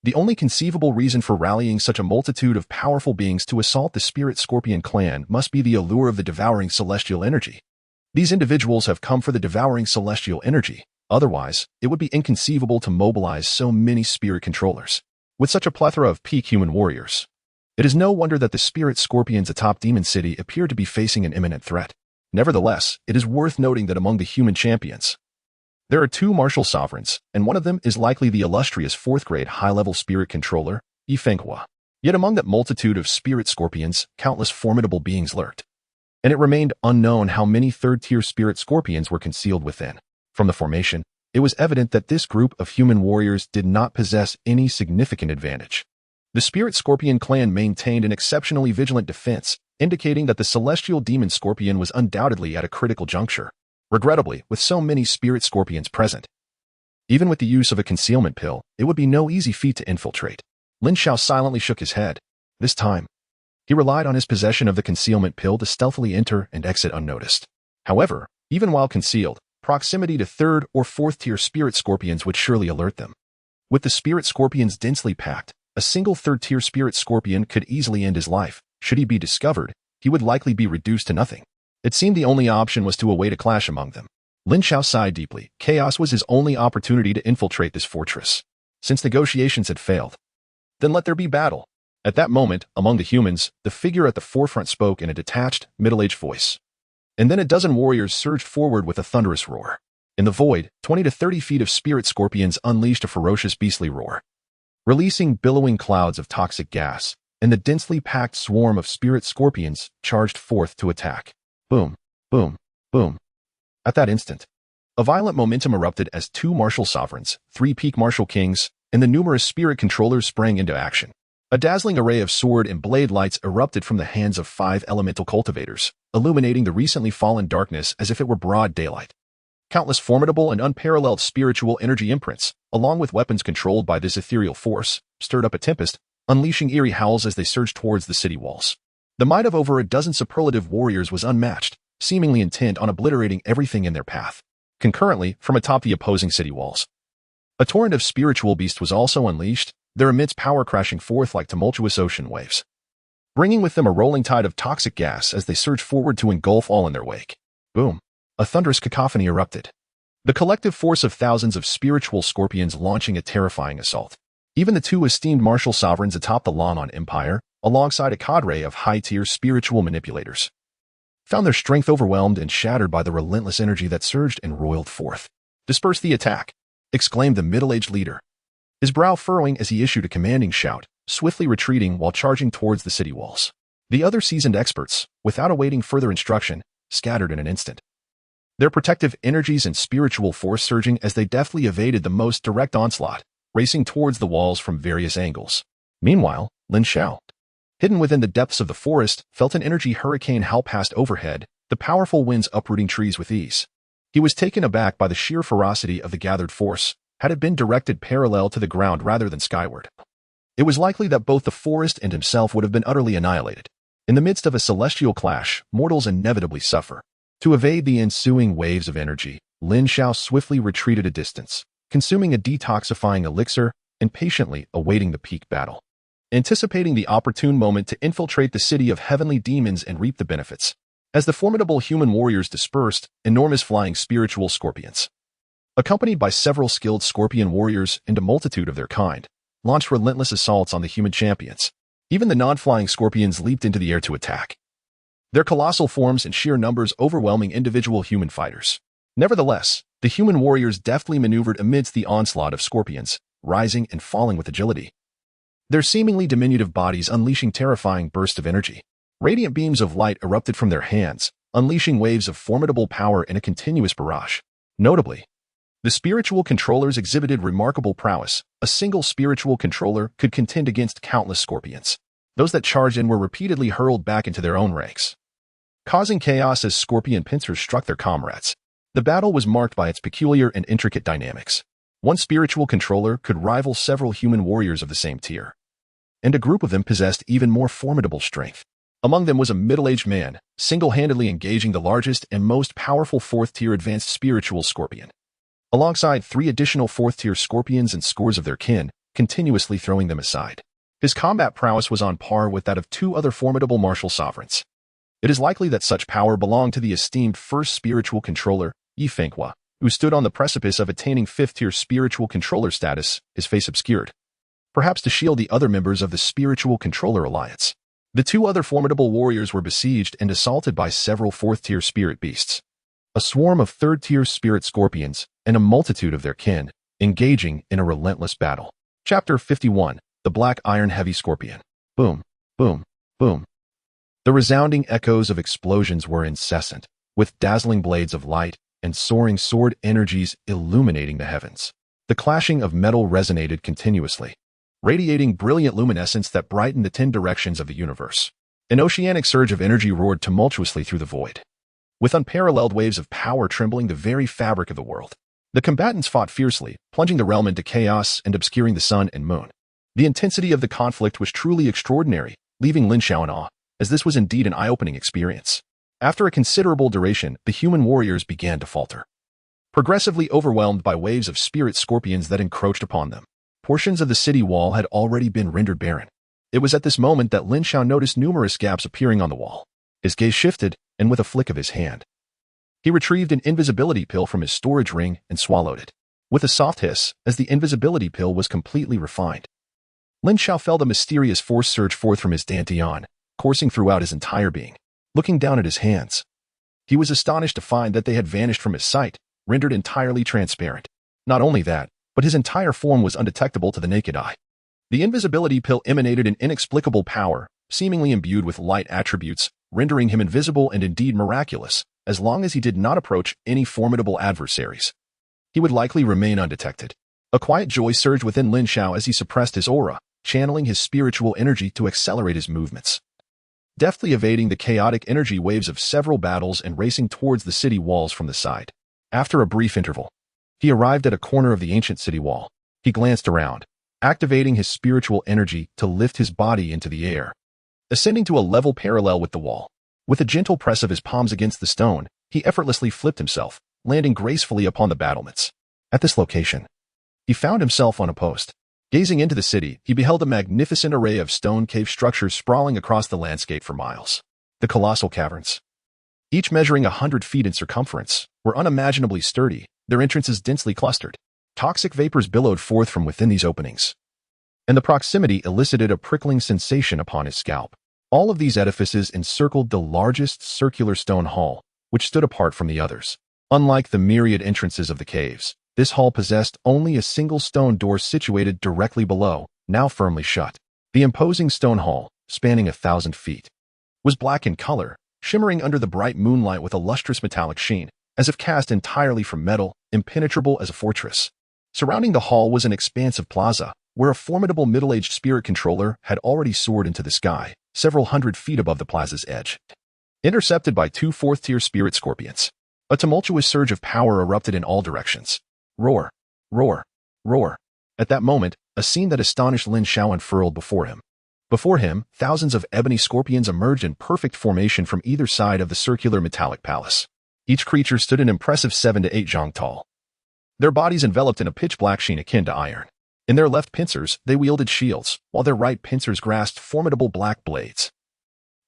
The only conceivable reason for rallying such a multitude of powerful beings to assault the Spirit Scorpion clan must be the allure of the devouring celestial energy. These individuals have come for the devouring celestial energy. Otherwise, it would be inconceivable to mobilize so many spirit controllers. With such a plethora of peak human warriors, it is no wonder that the spirit scorpions atop Demon City appear to be facing an imminent threat. Nevertheless, it is worth noting that among the human champions, there are 2 martial sovereigns, and one of them is likely the illustrious 4th-grade high-level spirit controller, Yi Fenghua. Yet among that multitude of spirit scorpions, countless formidable beings lurked, and it remained unknown how many 3rd-tier spirit scorpions were concealed within. From the formation, it was evident that this group of human warriors did not possess any significant advantage. The Spirit Scorpion clan maintained an exceptionally vigilant defense, indicating that the celestial demon scorpion was undoubtedly at a critical juncture. Regrettably, with so many spirit scorpions present, even with the use of a concealment pill, it would be no easy feat to infiltrate. Lin Xiao silently shook his head. This time, he relied on his possession of the concealment pill to stealthily enter and exit unnoticed. However, even while concealed, proximity to 3rd or 4th-tier spirit scorpions would surely alert them. With the spirit scorpions densely packed, a single 3rd-tier spirit scorpion could easily end his life. Should he be discovered, he would likely be reduced to nothing. It seemed the only option was to await a clash among them. Lin Xiao sighed deeply. Chaos was his only opportunity to infiltrate this fortress, since negotiations had failed. Then let there be battle. At that moment, among the humans, the figure at the forefront spoke in a detached, middle-aged voice. And then a dozen warriors surged forward with a thunderous roar. In the void, 20 to 30 feet of spirit scorpions unleashed a ferocious beastly roar, releasing billowing clouds of toxic gas, and the densely packed swarm of spirit scorpions charged forth to attack. Boom, boom, boom. At that instant, a violent momentum erupted as 2 martial sovereigns, 3 peak martial kings, and the numerous spirit controllers sprang into action. A dazzling array of sword and blade lights erupted from the hands of 5 elemental cultivators, illuminating the recently fallen darkness as if it were broad daylight. Countless formidable and unparalleled spiritual energy imprints, along with weapons controlled by this ethereal force, stirred up a tempest, unleashing eerie howls as they surged towards the city walls. The might of over a dozen superlative warriors was unmatched, seemingly intent on obliterating everything in their path. Concurrently, from atop the opposing city walls, a torrent of spiritual beasts was also unleashed, their immense power crashing forth like tumultuous ocean waves, bringing with them a rolling tide of toxic gas as they surged forward to engulf all in their wake. Boom! A thunderous cacophony erupted, the collective force of thousands of spiritual scorpions launching a terrifying assault. Even the 2 esteemed martial sovereigns atop the Longmon Empire, alongside a cadre of high-tier spiritual manipulators, found their strength overwhelmed and shattered by the relentless energy that surged and roiled forth. "Disperse the attack!" exclaimed the middle-aged leader, his brow furrowing as he issued a commanding shout, swiftly retreating while charging towards the city walls. The other seasoned experts, without awaiting further instruction, scattered in an instant, their protective energies and spiritual force surging as they deftly evaded the most direct onslaught, racing towards the walls from various angles. Meanwhile, Lin Xiao, hidden within the depths of the forest, felt an energy hurricane howl past overhead, the powerful winds uprooting trees with ease. He was taken aback by the sheer ferocity of the gathered force, had it been directed parallel to the ground rather than skyward. It was likely that both the forest and himself would have been utterly annihilated. In the midst of a celestial clash, mortals inevitably suffer. To evade the ensuing waves of energy, Lin Xiao swiftly retreated a distance, consuming a detoxifying elixir and patiently awaiting the peak battle. anticipating the opportune moment to infiltrate the city of heavenly demons and reap the benefits. As the formidable human warriors dispersed, enormous flying spiritual scorpions, accompanied by several skilled scorpion warriors and a multitude of their kind, launched relentless assaults on the human champions. Even the non-flying scorpions leaped into the air to attack, their colossal forms and sheer numbers overwhelming individual human fighters. Nevertheless, the human warriors deftly maneuvered amidst the onslaught of scorpions, rising and falling with agility, their seemingly diminutive bodies unleashing terrifying bursts of energy. Radiant beams of light erupted from their hands, unleashing waves of formidable power in a continuous barrage. Notably, the spiritual controllers exhibited remarkable prowess. A single spiritual controller could contend against countless scorpions. Those that charged in were repeatedly hurled back into their own ranks, causing chaos as scorpion pincers struck their comrades. The battle was marked by its peculiar and intricate dynamics. One spiritual controller could rival several human warriors of the same tier, and a group of them possessed even more formidable strength. Among them was a middle-aged man, single-handedly engaging the largest and most powerful fourth-tier advanced spiritual scorpion, alongside 3 additional fourth-tier scorpions and scores of their kin, continuously throwing them aside. His combat prowess was on par with that of 2 other formidable martial sovereigns. It is likely that such power belonged to the esteemed first spiritual controller, Yi Fenghua, who stood on the precipice of attaining 5th-tier spiritual controller status, his face obscured, perhaps to shield the other members of the spiritual controller alliance. The 2 other formidable warriors were besieged and assaulted by several 4th-tier spirit beasts, a swarm of 3rd-tier spirit scorpions, and a multitude of their kin, engaging in a relentless battle. Chapter 51. The Black Iron Heavy Scorpion. Boom, boom, boom. The resounding echoes of explosions were incessant, with dazzling blades of light and soaring sword energies illuminating the heavens. The clashing of metal resonated continuously, radiating brilliant luminescence that brightened the 10 directions of the universe. An oceanic surge of energy roared tumultuously through the void, with unparalleled waves of power trembling the very fabric of the world. The combatants fought fiercely, plunging the realm into chaos and obscuring the sun and moon. The intensity of the conflict was truly extraordinary, leaving Lin Xiao in awe, as this was indeed an eye-opening experience. After a considerable duration, the human warriors began to falter, progressively overwhelmed by waves of spirit scorpions that encroached upon them. Portions of the city wall had already been rendered barren. It was at this moment that Lin Xiao noticed numerous gaps appearing on the wall. His gaze shifted, and with a flick of his hand, he retrieved an invisibility pill from his storage ring and swallowed it, with a soft hiss, as the invisibility pill was completely refined. Lin Xiao felt a mysterious force surge forth from his dantian, coursing throughout his entire being. Looking down at his hands, he was astonished to find that they had vanished from his sight, rendered entirely transparent. Not only that, but his entire form was undetectable to the naked eye. The invisibility pill emanated an inexplicable power, seemingly imbued with light attributes, rendering him invisible and indeed miraculous. As long as he did not approach any formidable adversaries, he would likely remain undetected. A quiet joy surged within Lin Xiao as he suppressed his aura, channeling his spiritual energy to accelerate his movements, deftly evading the chaotic energy waves of several battles and racing towards the city walls from the side. After a brief interval, he arrived at a corner of the ancient city wall. He glanced around, activating his spiritual energy to lift his body into the air, ascending to a level parallel with the wall. With a gentle press of his palms against the stone, he effortlessly flipped himself, landing gracefully upon the battlements. At this location, he found himself on a post. Gazing into the city, he beheld a magnificent array of stone cave structures sprawling across the landscape for miles. The colossal caverns, each measuring 100 feet in circumference, were unimaginably sturdy, their entrances densely clustered. Toxic vapors billowed forth from within these openings, and the proximity elicited a prickling sensation upon his scalp. All of these edifices encircled the largest circular stone hall, which stood apart from the others. Unlike the myriad entrances of the caves, this hall possessed only a single stone door situated directly below, now firmly shut. The imposing stone hall, spanning 1,000 feet, was black in color, shimmering under the bright moonlight with a lustrous metallic sheen, as if cast entirely from metal, impenetrable as a fortress. Surrounding the hall was an expansive plaza, where a formidable middle-aged spirit controller had already soared into the sky, several hundred feet above the plaza's edge. Intercepted by 2 4th-tier spirit scorpions, a tumultuous surge of power erupted in all directions. Roar, roar, roar. At that moment, a scene that astonished Lin Xiao unfurled before him. Before him, thousands of ebony scorpions emerged in perfect formation from either side of the circular metallic palace. Each creature stood an impressive 7 to 8 zhang tall, their bodies enveloped in a pitch-black sheen akin to iron. In their left pincers, they wielded shields, while their right pincers grasped formidable black blades,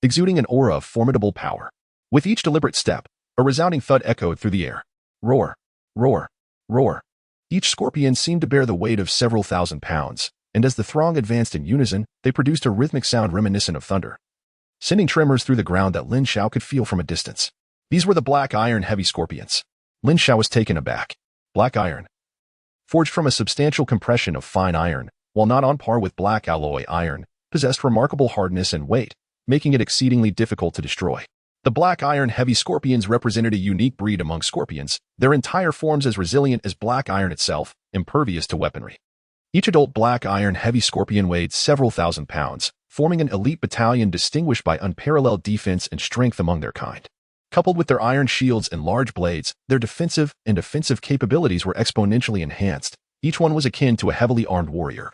exuding an aura of formidable power. With each deliberate step, a resounding thud echoed through the air. Roar, roar, roar. Each scorpion seemed to bear the weight of several thousand pounds, and as the throng advanced in unison, they produced a rhythmic sound reminiscent of thunder, sending tremors through the ground that Lin Xiao could feel from a distance. These were the black iron heavy scorpions. Lin Xiao was taken aback. Black iron, forged from a substantial compression of fine iron, while not on par with black alloy iron, possessed remarkable hardness and weight, making it exceedingly difficult to destroy. The black iron heavy scorpions represented a unique breed among scorpions, their entire forms as resilient as black iron itself, impervious to weaponry. Each adult black iron heavy scorpion weighed several thousand pounds, forming an elite battalion distinguished by unparalleled defense and strength among their kind. Coupled with their iron shields and large blades, their defensive and offensive capabilities were exponentially enhanced. Each one was akin to a heavily armed warrior.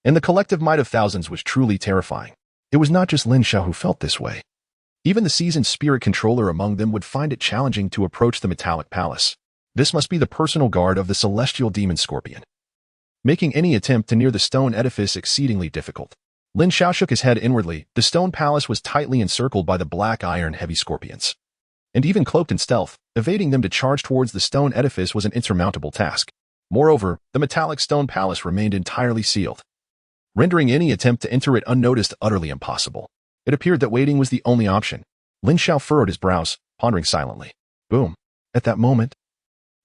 And the collective might of thousands was truly terrifying. It was not just Lin Xiao who felt this way. Even the seasoned spirit controller among them would find it challenging to approach the metallic palace. This must be the personal guard of the celestial demon scorpion, making any attempt to near the stone edifice exceedingly difficult. Lin Xiao shook his head inwardly. The stone palace was tightly encircled by the black iron heavy scorpions, and even cloaked in stealth, evading them to charge towards the stone edifice was an insurmountable task. Moreover, the metallic stone palace remained entirely sealed, rendering any attempt to enter it unnoticed utterly impossible. It appeared that waiting was the only option. Lin Xiao furrowed his brows, pondering silently. Boom. At that moment,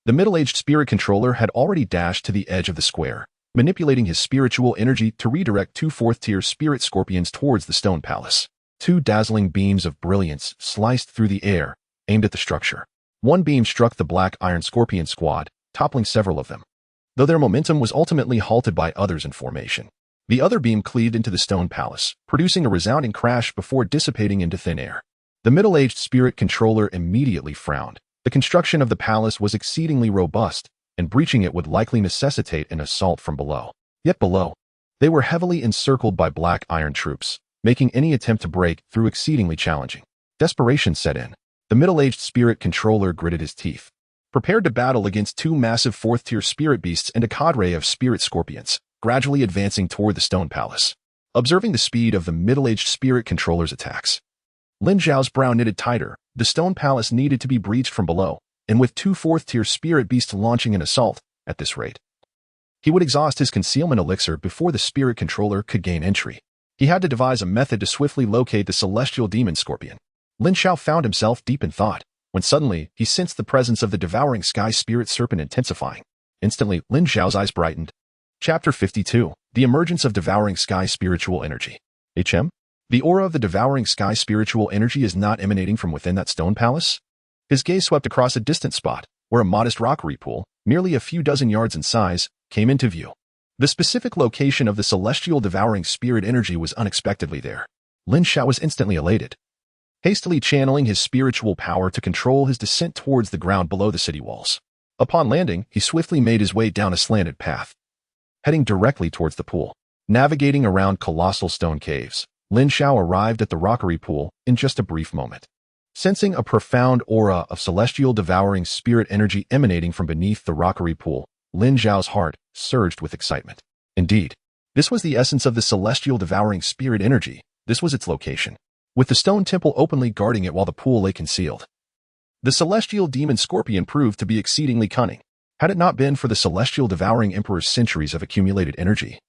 the middle-aged spirit controller had already dashed to the edge of the square, manipulating his spiritual energy to redirect two fourth-tier spirit scorpions towards the stone palace. Two dazzling beams of brilliance sliced through the air, aimed at the structure. One beam struck the black iron scorpion squad, toppling several of them, though their momentum was ultimately halted by others in formation. The other beam cleaved into the stone palace, producing a resounding crash before dissipating into thin air. The middle-aged spirit controller immediately frowned. The construction of the palace was exceedingly robust, and breaching it would likely necessitate an assault from below. Yet below, they were heavily encircled by black iron troops, making any attempt to break through exceedingly challenging. Desperation set in. The middle-aged spirit controller gritted his teeth, prepared to battle against two massive fourth-tier spirit beasts and a cadre of spirit scorpions, gradually advancing toward the stone palace. Observing the speed of the middle-aged spirit controller's attacks, Lin Xiao's brow knitted tighter. The stone palace needed to be breached from below, and with two fourth-tier spirit beasts launching an assault, at this rate, he would exhaust his concealment elixir before the spirit controller could gain entry. He had to devise a method to swiftly locate the celestial demon scorpion. Lin Xiao found himself deep in thought, when suddenly he sensed the presence of the devouring sky spirit serpent intensifying. Instantly, Lin Xiao's eyes brightened. Chapter 52. The Emergence of Devouring Sky Spiritual Energy. HM? The aura of the devouring sky spiritual energy is not emanating from within that stone palace? His gaze swept across a distant spot, where a modest rockery pool, merely a few dozen yards in size, came into view. The specific location of the celestial devouring spirit energy was unexpectedly there. Lin Xiao was instantly elated, hastily channeling his spiritual power to control his descent towards the ground below the city walls. Upon landing, he swiftly made his way down a slanted path, heading directly towards the pool. Navigating around colossal stone caves, Lin Xiao arrived at the rockery pool in just a brief moment. Sensing a profound aura of celestial devouring spirit energy emanating from beneath the rockery pool, Lin Xiao's heart surged with excitement. Indeed, this was the essence of the celestial devouring spirit energy. This was its location, with the stone temple openly guarding it while the pool lay concealed. The celestial demon scorpion proved to be exceedingly cunning. Had it not been for the celestial devouring emperor's centuries of accumulated energy,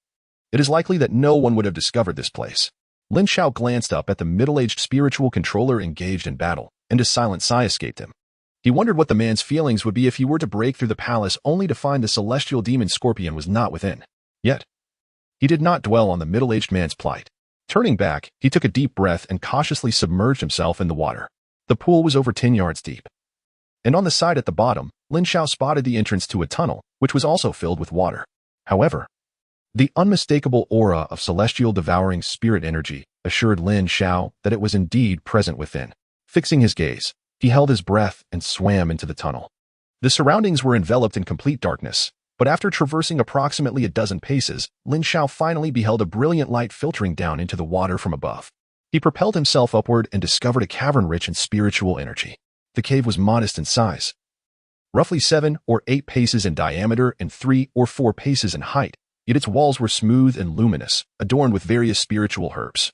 it is likely that no one would have discovered this place. Lin Xiao glanced up at the middle-aged spiritual controller engaged in battle, and a silent sigh escaped him. He wondered what the man's feelings would be if he were to break through the palace only to find the celestial demon scorpion was not within. Yet, he did not dwell on the middle-aged man's plight. Turning back, he took a deep breath and cautiously submerged himself in the water. The pool was over 10 yards deep, and on the side at the bottom, Lin Xiao spotted the entrance to a tunnel, which was also filled with water. However, the unmistakable aura of celestial devouring spirit energy assured Lin Xiao that it was indeed present within. Fixing his gaze, he held his breath and swam into the tunnel. The surroundings were enveloped in complete darkness, but after traversing approximately a dozen paces, Lin Xiao finally beheld a brilliant light filtering down into the water from above. He propelled himself upward and discovered a cavern rich in spiritual energy. The cave was modest in size, roughly 7 or 8 paces in diameter and 3 or 4 paces in height, yet its walls were smooth and luminous, adorned with various spiritual herbs,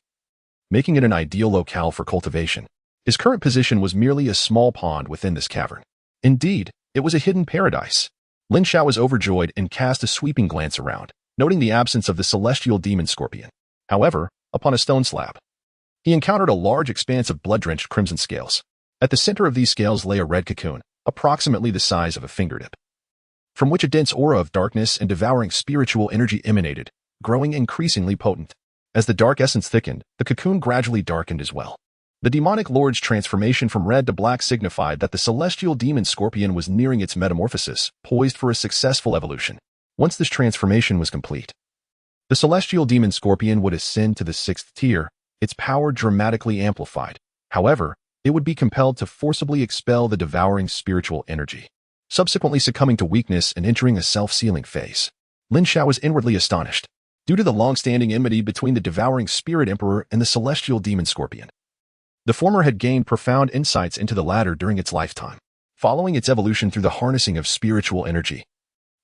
making it an ideal locale for cultivation. His current position was merely a small pond within this cavern. Indeed, it was a hidden paradise. Lin Xiao was overjoyed and cast a sweeping glance around, noting the absence of the celestial demon scorpion. However, upon a stone slab, he encountered a large expanse of blood-drenched crimson scales. At the center of these scales lay a red cocoon, approximately the size of a fingertip, from which a dense aura of darkness and devouring spiritual energy emanated, growing increasingly potent. As the dark essence thickened, the cocoon gradually darkened as well. The demonic lord's transformation from red to black signified that the celestial demon scorpion was nearing its metamorphosis, poised for a successful evolution. Once this transformation was complete, the celestial demon scorpion would ascend to the 6th tier, its power dramatically amplified. However, it would be compelled to forcibly expel the devouring spiritual energy, subsequently succumbing to weakness and entering a self-sealing phase. Lin Xiao was inwardly astonished. Due to the long-standing enmity between the devouring spirit emperor and the celestial demon scorpion, the former had gained profound insights into the latter during its lifetime. Following its evolution through the harnessing of spiritual energy,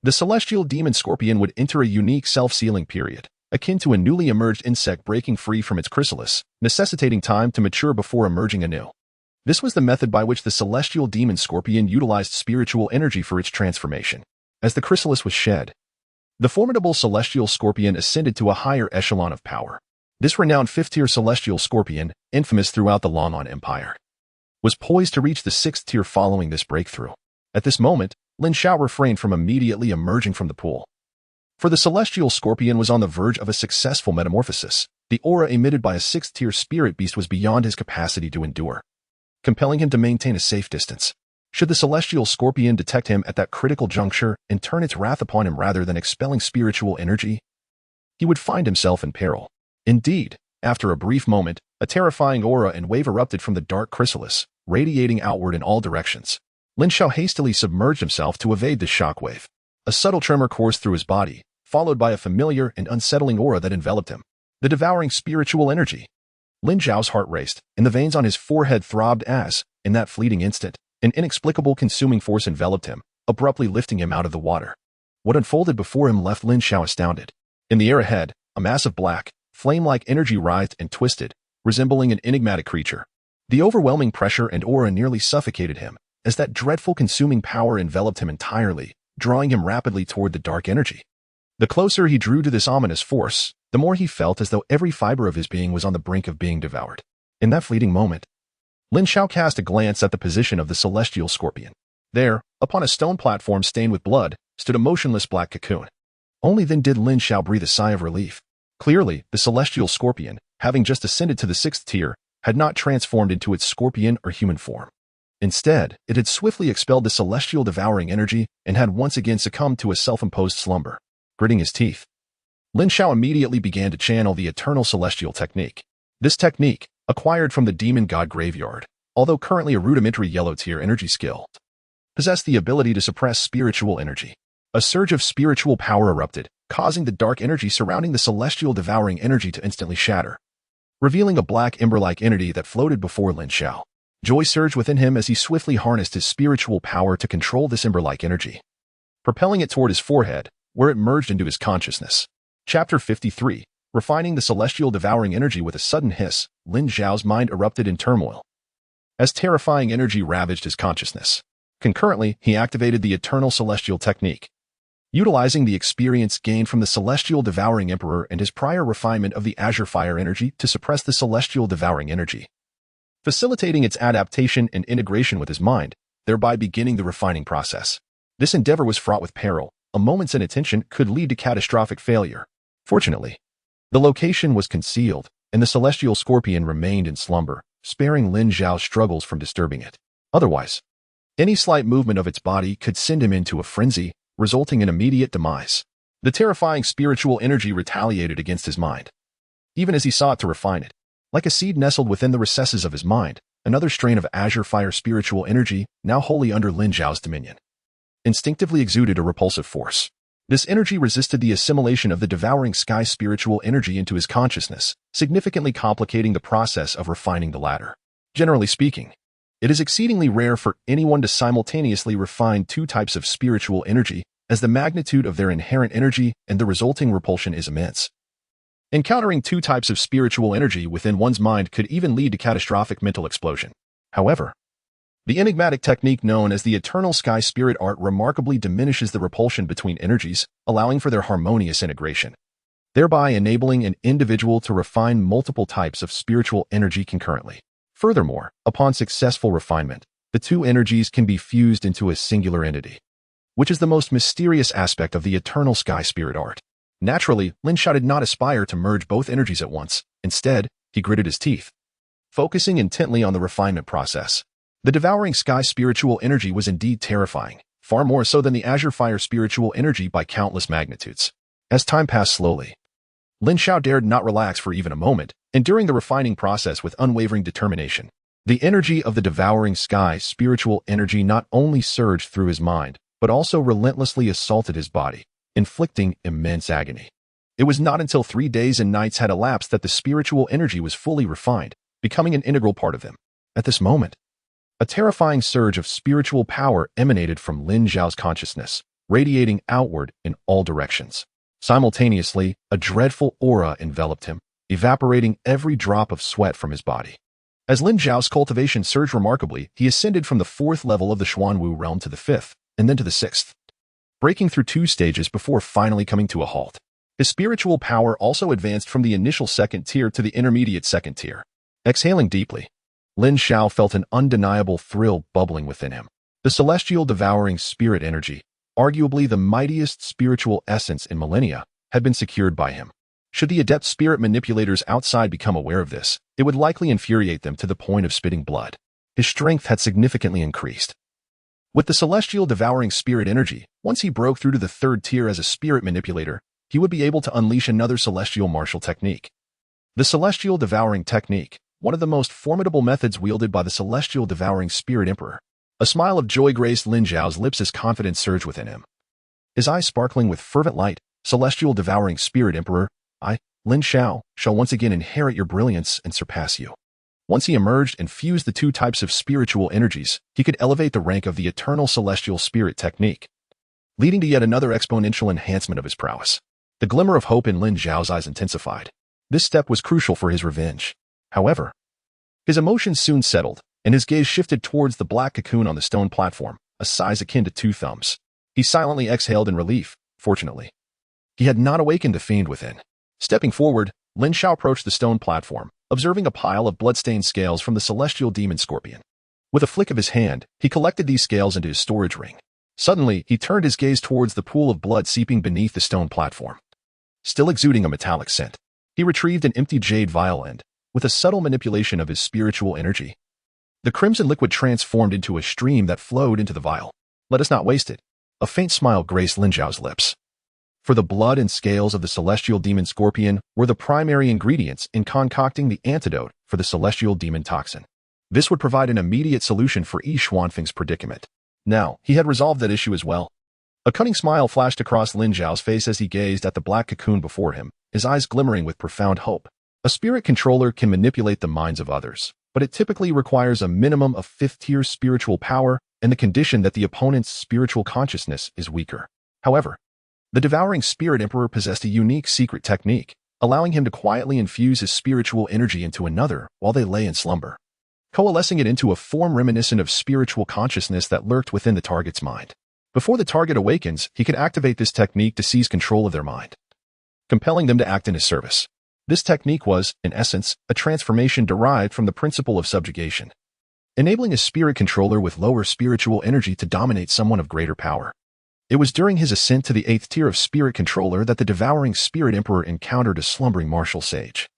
the celestial demon scorpion would enter a unique self-sealing period, akin to a newly emerged insect breaking free from its chrysalis, necessitating time to mature before emerging anew. This was the method by which the celestial demon scorpion utilized spiritual energy for its transformation. As the chrysalis was shed, the formidable celestial scorpion ascended to a higher echelon of power. This renowned 5th-tier celestial scorpion, infamous throughout the Long'an Empire, was poised to reach the 6th tier following this breakthrough. At this moment, Lin Xiao refrained from immediately emerging from the pool, for the celestial scorpion was on the verge of a successful metamorphosis. The aura emitted by a 6th-tier spirit beast was beyond his capacity to endure, compelling him to maintain a safe distance. Should the celestial scorpion detect him at that critical juncture and turn its wrath upon him rather than expelling spiritual energy, he would find himself in peril. Indeed, after a brief moment, a terrifying aura and wave erupted from the dark chrysalis, radiating outward in all directions. Lin Xiao hastily submerged himself to evade the shockwave. A subtle tremor coursed through his body, followed by a familiar and unsettling aura that enveloped him. The devouring spiritual energy. Lin Xiao's heart raced, and the veins on his forehead throbbed as, in that fleeting instant, an inexplicable consuming force enveloped him, abruptly lifting him out of the water. What unfolded before him left Lin Xiao astounded. In the air ahead, a mass of black, flame-like energy writhed and twisted, resembling an enigmatic creature. The overwhelming pressure and aura nearly suffocated him, as that dreadful consuming power enveloped him entirely, drawing him rapidly toward the dark energy. The closer he drew to this ominous force, the more he felt as though every fiber of his being was on the brink of being devoured. In that fleeting moment, Lin Xiao cast a glance at the position of the celestial scorpion. There, upon a stone platform stained with blood, stood a motionless black cocoon. Only then did Lin Xiao breathe a sigh of relief. Clearly, the celestial scorpion, having just ascended to the 6th tier, had not transformed into its scorpion or human form. Instead, it had swiftly expelled the celestial devouring energy and had once again succumbed to a self-imposed slumber. Gritting his teeth, Lin Xiao immediately began to channel the eternal celestial technique. This technique, acquired from the demon god graveyard, although currently a rudimentary yellow-tier energy skill, possessed the ability to suppress spiritual energy. A surge of spiritual power erupted, causing the dark energy surrounding the celestial devouring energy to instantly shatter, revealing a black ember-like entity that floated before Lin Xiao. Joy surged within him as he swiftly harnessed his spiritual power to control this ember-like energy, propelling it toward his forehead, where it merged into his consciousness. Chapter 53. Refining the celestial devouring energy. With a sudden hiss, Lin Xiao's mind erupted in turmoil, as terrifying energy ravaged his consciousness. Concurrently, he activated the eternal celestial technique, utilizing the experience gained from the celestial devouring emperor and his prior refinement of the azure fire energy to suppress the celestial devouring energy, facilitating its adaptation and integration with his mind, thereby beginning the refining process. This endeavor was fraught with peril. A moment's inattention could lead to catastrophic failure. Fortunately, the location was concealed, and the celestial scorpion remained in slumber, sparing Lin Xiao's struggles from disturbing it. Otherwise, any slight movement of its body could send him into a frenzy, resulting in immediate demise. The terrifying spiritual energy retaliated against his mind, even as he sought to refine it. Like a seed nestled within the recesses of his mind, another strain of azure fire spiritual energy, now wholly under Lin Xiao's dominion, instinctively exuded a repulsive force. This energy resisted the assimilation of the devouring sky spiritual energy into his consciousness, significantly complicating the process of refining the latter. Generally speaking, it is exceedingly rare for anyone to simultaneously refine two types of spiritual energy, as the magnitude of their inherent energy and the resulting repulsion is immense. Encountering two types of spiritual energy within one's mind could even lead to catastrophic mental explosion. However, the enigmatic technique known as the Eternal Sky Spirit Art remarkably diminishes the repulsion between energies, allowing for their harmonious integration, thereby enabling an individual to refine multiple types of spiritual energy concurrently. Furthermore, upon successful refinement, the two energies can be fused into a singular entity, which is the most mysterious aspect of the Eternal Sky Spirit Art. Naturally, Lin Xiao did not aspire to merge both energies at once. Instead, he gritted his teeth, focusing intently on the refinement process. The devouring sky spiritual energy was indeed terrifying, far more so than the azure fire spiritual energy by countless magnitudes. As time passed slowly, Lin Xiao dared not relax for even a moment, enduring the refining process with unwavering determination. The energy of the devouring sky spiritual energy not only surged through his mind, but also relentlessly assaulted his body, inflicting immense agony. It was not until 3 days and nights had elapsed that the spiritual energy was fully refined, becoming an integral part of him. At this moment, a terrifying surge of spiritual power emanated from Lin Xiao's consciousness, radiating outward in all directions. Simultaneously, a dreadful aura enveloped him, evaporating every drop of sweat from his body. As Lin Xiao's cultivation surged remarkably, he ascended from the 4th level of the Xuanwu realm to the 5th, and then to the 6th, breaking through 2 stages before finally coming to a halt. His spiritual power also advanced from the initial 2nd tier to the intermediate 2nd tier. Exhaling deeply, Lin Xiao felt an undeniable thrill bubbling within him. The celestial devouring spirit energy, arguably the mightiest spiritual essence in millennia, had been secured by him. Should the adept spirit manipulators outside become aware of this, it would likely infuriate them to the point of spitting blood. His strength had significantly increased. With the celestial devouring spirit energy, once he broke through to the 3rd tier as a spirit manipulator, he would be able to unleash another celestial martial technique. The celestial devouring technique, one of the most formidable methods wielded by the celestial devouring spirit emperor. A smile of joy graced Lin Xiao's lips as confidence surged within him. His eyes sparkling with fervent light, celestial devouring spirit emperor, I, Lin Xiao, shall once again inherit your brilliance and surpass you. Once he emerged and fused the 2 types of spiritual energies, he could elevate the rank of the eternal celestial spirit technique, leading to yet another exponential enhancement of his prowess. The glimmer of hope in Lin Xiao's eyes intensified. This step was crucial for his revenge. However, his emotions soon settled, and his gaze shifted towards the black cocoon on the stone platform, a size akin to 2 thumbs. He silently exhaled in relief. Fortunately, he had not awakened the fiend within. Stepping forward, Lin Xiao approached the stone platform, observing a pile of blood-stained scales from the celestial demon scorpion. With a flick of his hand, he collected these scales into his storage ring. Suddenly, he turned his gaze towards the pool of blood seeping beneath the stone platform, still exuding a metallic scent. He retrieved an empty jade vial and, with a subtle manipulation of his spiritual energy, the crimson liquid transformed into a stream that flowed into the vial. Let us not waste it. A faint smile graced Lin Xiao's lips. For the blood and scales of the celestial demon scorpion were the primary ingredients in concocting the antidote for the celestial demon toxin. This would provide an immediate solution for Yi Xuanfeng's predicament. Now, he had resolved that issue as well. A cunning smile flashed across Lin Xiao's face as he gazed at the black cocoon before him, his eyes glimmering with profound hope. A spirit controller can manipulate the minds of others, but it typically requires a minimum of 5th-tier spiritual power and the condition that the opponent's spiritual consciousness is weaker. However, the devouring spirit emperor possessed a unique secret technique, allowing him to quietly infuse his spiritual energy into another while they lay in slumber, coalescing it into a form reminiscent of spiritual consciousness that lurked within the target's mind. Before the target awakens, he could activate this technique to seize control of their mind, compelling them to act in his service. This technique was, in essence, a transformation derived from the principle of subjugation, enabling a spirit controller with lower spiritual energy to dominate someone of greater power. It was during his ascent to the 8th tier of spirit controller that the devouring spirit emperor encountered a slumbering martial sage,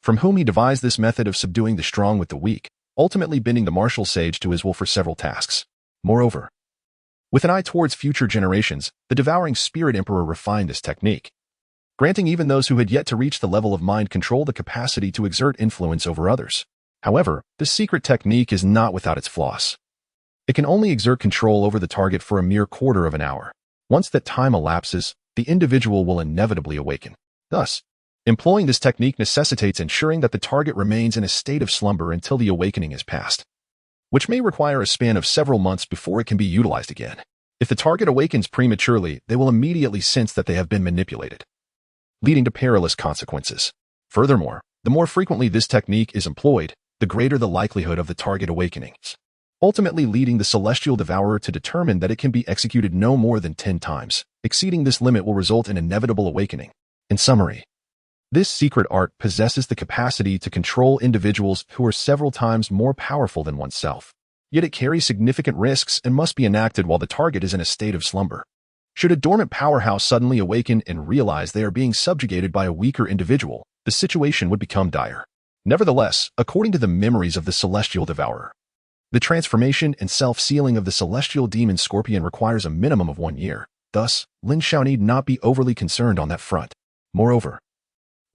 from whom he devised this method of subduing the strong with the weak, ultimately bending the martial sage to his will for several tasks. Moreover, with an eye towards future generations, the devouring spirit emperor refined this technique, granting even those who had yet to reach the level of mind control the capacity to exert influence over others. However, this secret technique is not without its flaws. It can only exert control over the target for a mere quarter of an hour. Once that time elapses, the individual will inevitably awaken. Thus, employing this technique necessitates ensuring that the target remains in a state of slumber until the awakening is passed, which may require a span of several months before it can be utilized again. If the target awakens prematurely, they will immediately sense that they have been manipulated, leading to perilous consequences. Furthermore, the more frequently this technique is employed, the greater the likelihood of the target awakening, ultimately leading the Celestial Devourer to determine that it can be executed no more than 10 times. Exceeding this limit will result in inevitable awakening. In summary, this secret art possesses the capacity to control individuals who are several times more powerful than oneself. Yet it carries significant risks and must be enacted while the target is in a state of slumber. Should a dormant powerhouse suddenly awaken and realize they are being subjugated by a weaker individual, the situation would become dire. Nevertheless, according to the memories of the Celestial Devourer, the transformation and self-sealing of the Celestial Demon Scorpion requires a minimum of 1 year. Thus, Lin Xiao need not be overly concerned on that front. Moreover,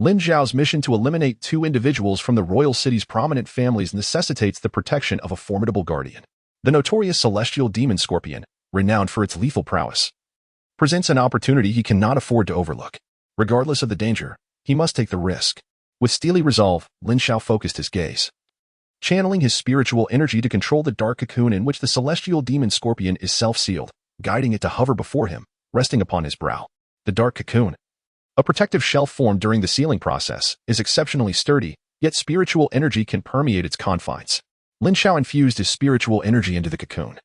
Lin Xiao's mission to eliminate 2 individuals from the royal city's prominent families necessitates the protection of a formidable guardian. The notorious Celestial Demon Scorpion, renowned for its lethal prowess, presents an opportunity he cannot afford to overlook. Regardless of the danger, he must take the risk. With steely resolve, Lin Xiao focused his gaze, channeling his spiritual energy to control the dark cocoon in which the Celestial Demon Scorpion is self-sealed, guiding it to hover before him, resting upon his brow. The dark cocoon, a protective shell formed during the sealing process, is exceptionally sturdy, yet spiritual energy can permeate its confines. Lin Xiao infused his spiritual energy into the cocoon,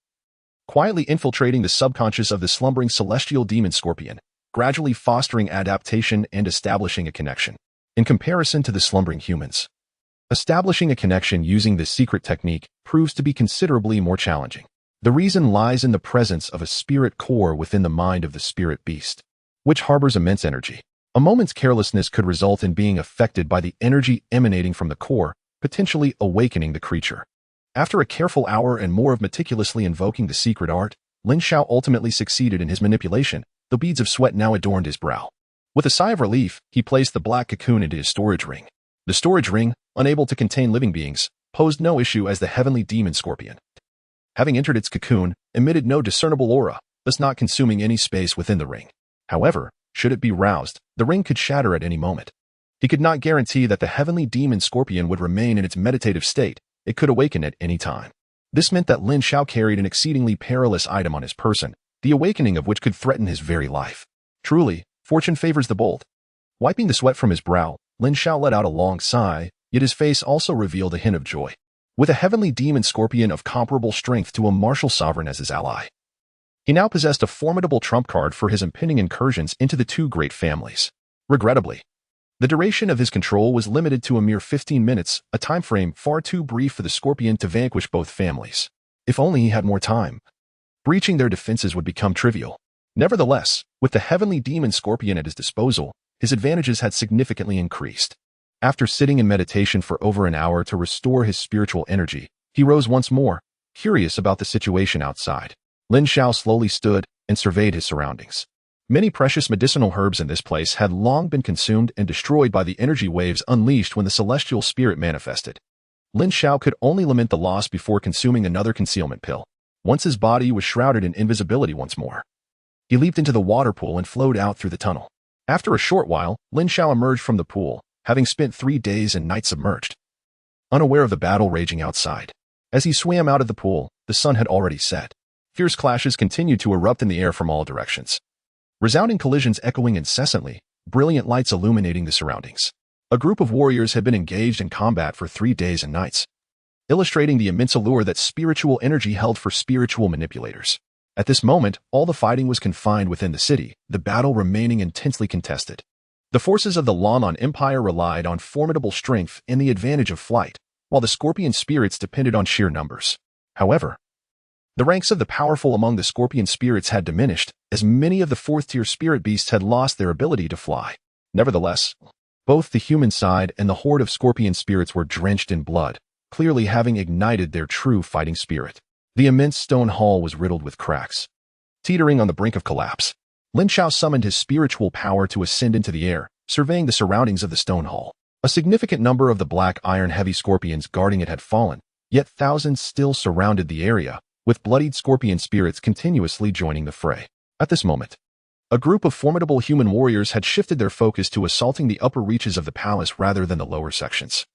quietly infiltrating the subconscious of the slumbering Celestial Demon Scorpion, gradually fostering adaptation and establishing a connection. In comparison to the slumbering humans, establishing a connection using this secret technique proves to be considerably more challenging. The reason lies in the presence of a spirit core within the mind of the spirit beast, which harbors immense energy. A moment's carelessness could result in being affected by the energy emanating from the core, potentially awakening the creature. After a careful hour and more of meticulously invoking the secret art, Lin Xiao ultimately succeeded in his manipulation, though beads of sweat now adorned his brow. With a sigh of relief, he placed the black cocoon into his storage ring. The storage ring, unable to contain living beings, posed no issue as the heavenly demon scorpion, having entered its cocoon, emitted no discernible aura, thus not consuming any space within the ring. However, should it be roused, the ring could shatter at any moment. He could not guarantee that the heavenly demon scorpion would remain in its meditative state. It could awaken at any time. This meant that Lin Xiao carried an exceedingly perilous item on his person, the awakening of which could threaten his very life. Truly, fortune favors the bold. Wiping the sweat from his brow, Lin Xiao let out a long sigh, yet his face also revealed a hint of joy. With a heavenly demon scorpion of comparable strength to a martial sovereign as his ally, he now possessed a formidable trump card for his impending incursions into the 2 great families. Regrettably, the duration of his control was limited to a mere 15 minutes, a time frame far too brief for the scorpion to vanquish both families. If only he had more time, breaching their defenses would become trivial. Nevertheless, with the heavenly demon scorpion at his disposal, his advantages had significantly increased. After sitting in meditation for over an hour to restore his spiritual energy, he rose once more, curious about the situation outside. Lin Xiao slowly stood and surveyed his surroundings. Many precious medicinal herbs in this place had long been consumed and destroyed by the energy waves unleashed when the celestial spirit manifested. Lin Xiao could only lament the loss before consuming another concealment pill. Once his body was shrouded in invisibility once more, he leaped into the water pool and flowed out through the tunnel. After a short while, Lin Xiao emerged from the pool, having spent 3 days and nights submerged, unaware of the battle raging outside. As he swam out of the pool, the sun had already set. Fierce clashes continued to erupt in the air from all directions, resounding collisions echoing incessantly, brilliant lights illuminating the surroundings. A group of warriors had been engaged in combat for 3 days and nights, illustrating the immense allure that spiritual energy held for spiritual manipulators. At this moment, all the fighting was confined within the city, the battle remaining intensely contested. The forces of the Laman Empire relied on formidable strength and the advantage of flight, while the scorpion spirits depended on sheer numbers. However, the ranks of the powerful among the scorpion spirits had diminished, as many of the 4th-tier spirit beasts had lost their ability to fly. Nevertheless, both the human side and the horde of scorpion spirits were drenched in blood, clearly having ignited their true fighting spirit. The immense stone hall was riddled with cracks, teetering on the brink of collapse. Lin Xiao summoned his spiritual power to ascend into the air, surveying the surroundings of the stone hall. A significant number of the black iron heavy scorpions guarding it had fallen, yet thousands still surrounded the area, with bloodied scorpion spirits continuously joining the fray. At this moment, a group of formidable human warriors had shifted their focus to assaulting the upper reaches of the palace rather than the lower sections,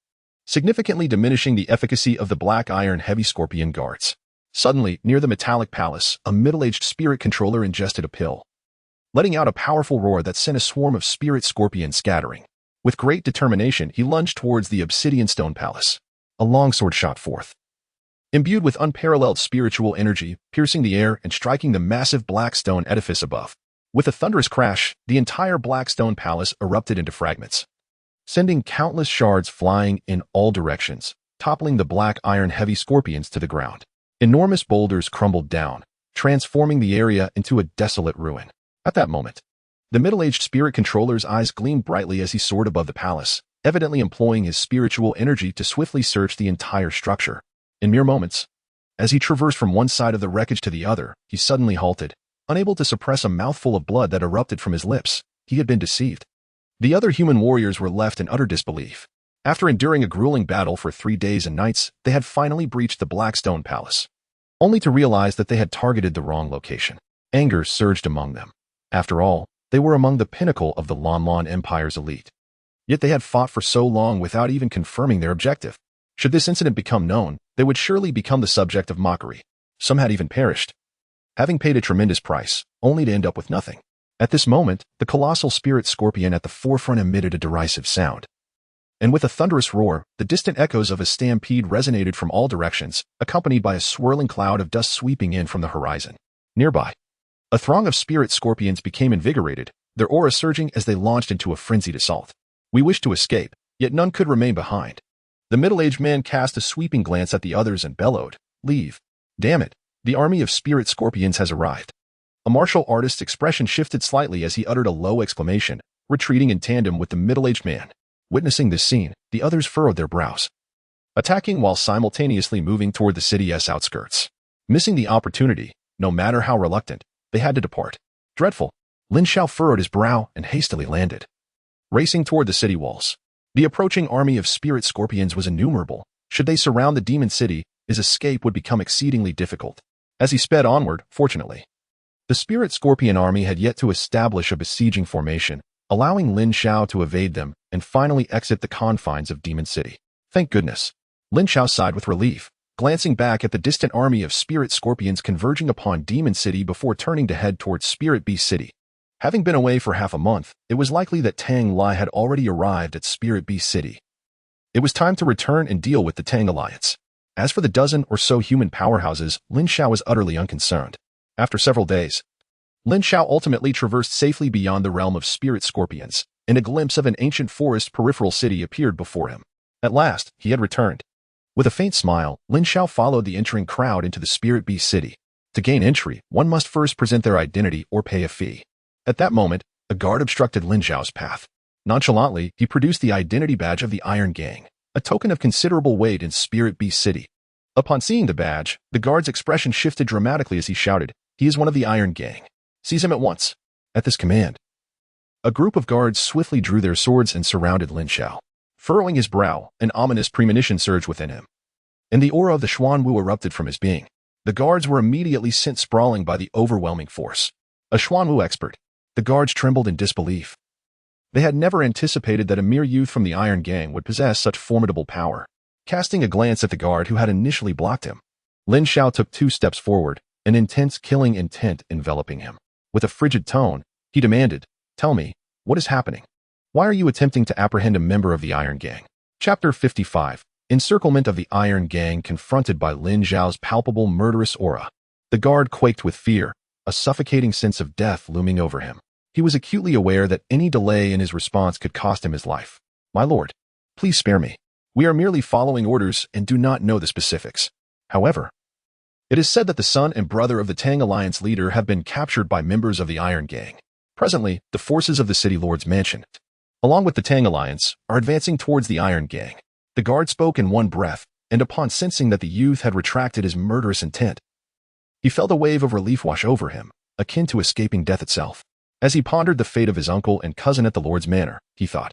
significantly diminishing the efficacy of the black iron heavy scorpion guards. Suddenly, near the metallic palace, a middle-aged spirit controller ingested a pill, letting out a powerful roar that sent a swarm of spirit scorpions scattering. With great determination, he lunged towards the obsidian stone palace. A longsword shot forth, imbued with unparalleled spiritual energy, piercing the air and striking the massive black stone edifice above. With a thunderous crash, the entire black stone palace erupted into fragments, sending countless shards flying in all directions, toppling the black iron heavy scorpions to the ground. Enormous boulders crumbled down, transforming the area into a desolate ruin. At that moment, the middle-aged spirit controller's eyes gleamed brightly as he soared above the palace, evidently employing his spiritual energy to swiftly search the entire structure. In mere moments, as he traversed from one side of the wreckage to the other, he suddenly halted, unable to suppress a mouthful of blood that erupted from his lips. He had been deceived. The other human warriors were left in utter disbelief. After enduring a grueling battle for 3 days and nights, they had finally breached the Blackstone Palace, only to realize that they had targeted the wrong location. Anger surged among them. After all, they were among the pinnacle of the Lanlan Empire's elite. Yet they had fought for so long without even confirming their objective. Should this incident become known, they would surely become the subject of mockery. Some had even perished, having paid a tremendous price, only to end up with nothing. At this moment, the colossal spirit scorpion at the forefront emitted a derisive sound. And with a thunderous roar, the distant echoes of a stampede resonated from all directions, accompanied by a swirling cloud of dust sweeping in from the horizon. Nearby, a throng of spirit scorpions became invigorated, their aura surging as they launched into a frenzied assault. We wished to escape, yet none could remain behind. The middle-aged man cast a sweeping glance at the others and bellowed, "Leave. Damn it, the army of spirit scorpions has arrived." A martial artist's expression shifted slightly as he uttered a low exclamation, retreating in tandem with the middle-aged man. Witnessing this scene, the others furrowed their brows, attacking while simultaneously moving toward the city's outskirts. Missing the opportunity, no matter how reluctant, they had to depart. Dreadful. Lin Xiao furrowed his brow and hastily landed, racing toward the city walls. The approaching army of spirit scorpions was innumerable. Should they surround the demon city, his escape would become exceedingly difficult. As he sped onward, fortunately, the spirit scorpion army had yet to establish a besieging formation, allowing Lin Xiao to evade them and finally exit the confines of Demon City. Thank goodness. Lin Xiao sighed with relief, glancing back at the distant army of spirit scorpions converging upon Demon City before turning to head towards Spirit Beast City. Having been away for half a month, it was likely that Tang Lai had already arrived at Spirit Beast City. It was time to return and deal with the Tang Alliance. As for the dozen or so human powerhouses, Lin Xiao was utterly unconcerned. After several days, Lin Xiao ultimately traversed safely beyond the realm of spirit scorpions, and a glimpse of an ancient forest peripheral city appeared before him. At last, he had returned. With a faint smile, Lin Xiao followed the entering crowd into the Spirit Beast City. To gain entry, one must first present their identity or pay a fee. At that moment, a guard obstructed Lin Xiao's path. Nonchalantly, he produced the identity badge of the Iron Gang, a token of considerable weight in Spirit Beast City. Upon seeing the badge, the guard's expression shifted dramatically as he shouted, "He is one of the Iron Gang. Seize him at once." At this command, a group of guards swiftly drew their swords and surrounded Lin Xiao. Furrowing his brow, an ominous premonition surged within him, and the aura of the Xuan Wu erupted from his being. The guards were immediately sent sprawling by the overwhelming force. A Xuan Wu expert. The guards trembled in disbelief. They had never anticipated that a mere youth from the Iron Gang would possess such formidable power. Casting a glance at the guard who had initially blocked him, Lin Xiao took 2 steps forward, an intense killing intent enveloping him. With a frigid tone, he demanded, "Tell me, what is happening? Why are you attempting to apprehend a member of the Iron Gang?" Chapter 55. Encirclement of the Iron Gang confronted by Lin Xiao's palpable murderous aura. The guard quaked with fear, a suffocating sense of death looming over him. He was acutely aware that any delay in his response could cost him his life. "My lord, please spare me. We are merely following orders and do not know the specifics. However, it is said that the son and brother of the Tang Alliance leader have been captured by members of the Iron Gang. Presently, the forces of the City Lord's mansion, along with the Tang Alliance, are advancing towards the Iron Gang." The guard spoke in one breath, and upon sensing that the youth had retracted his murderous intent, he felt a wave of relief wash over him, akin to escaping death itself. As he pondered the fate of his uncle and cousin at the Lord's manor, he thought,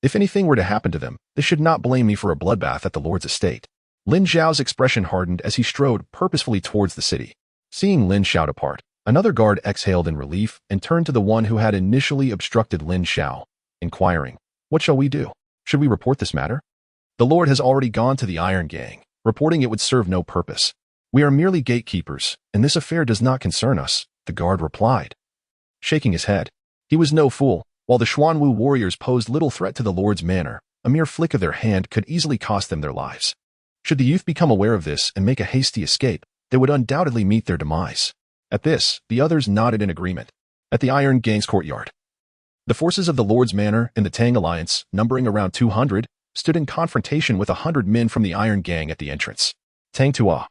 if anything were to happen to them, they should not blame me for a bloodbath at the Lord's estate. Lin Xiao's expression hardened as he strode purposefully towards the city. Seeing Lin Xiao depart, another guard exhaled in relief and turned to the one who had initially obstructed Lin Xiao, inquiring, "What shall we do? Should we report this matter?" "The Lord has already gone to the Iron Gang. Reporting it would serve no purpose. We are merely gatekeepers, and this affair does not concern us, the guard replied, shaking his head. He was no fool. While the Xuanwu warriors posed little threat to the Lord's manor, a mere flick of their hand could easily cost them their lives. Should the youth become aware of this and make a hasty escape, they would undoubtedly meet their demise. At this, the others nodded in agreement. At the Iron Gang's courtyard, the forces of the Lord's Manor and the Tang Alliance, numbering around 200, stood in confrontation with 100 men from the Iron Gang at the entrance. Tang Tua,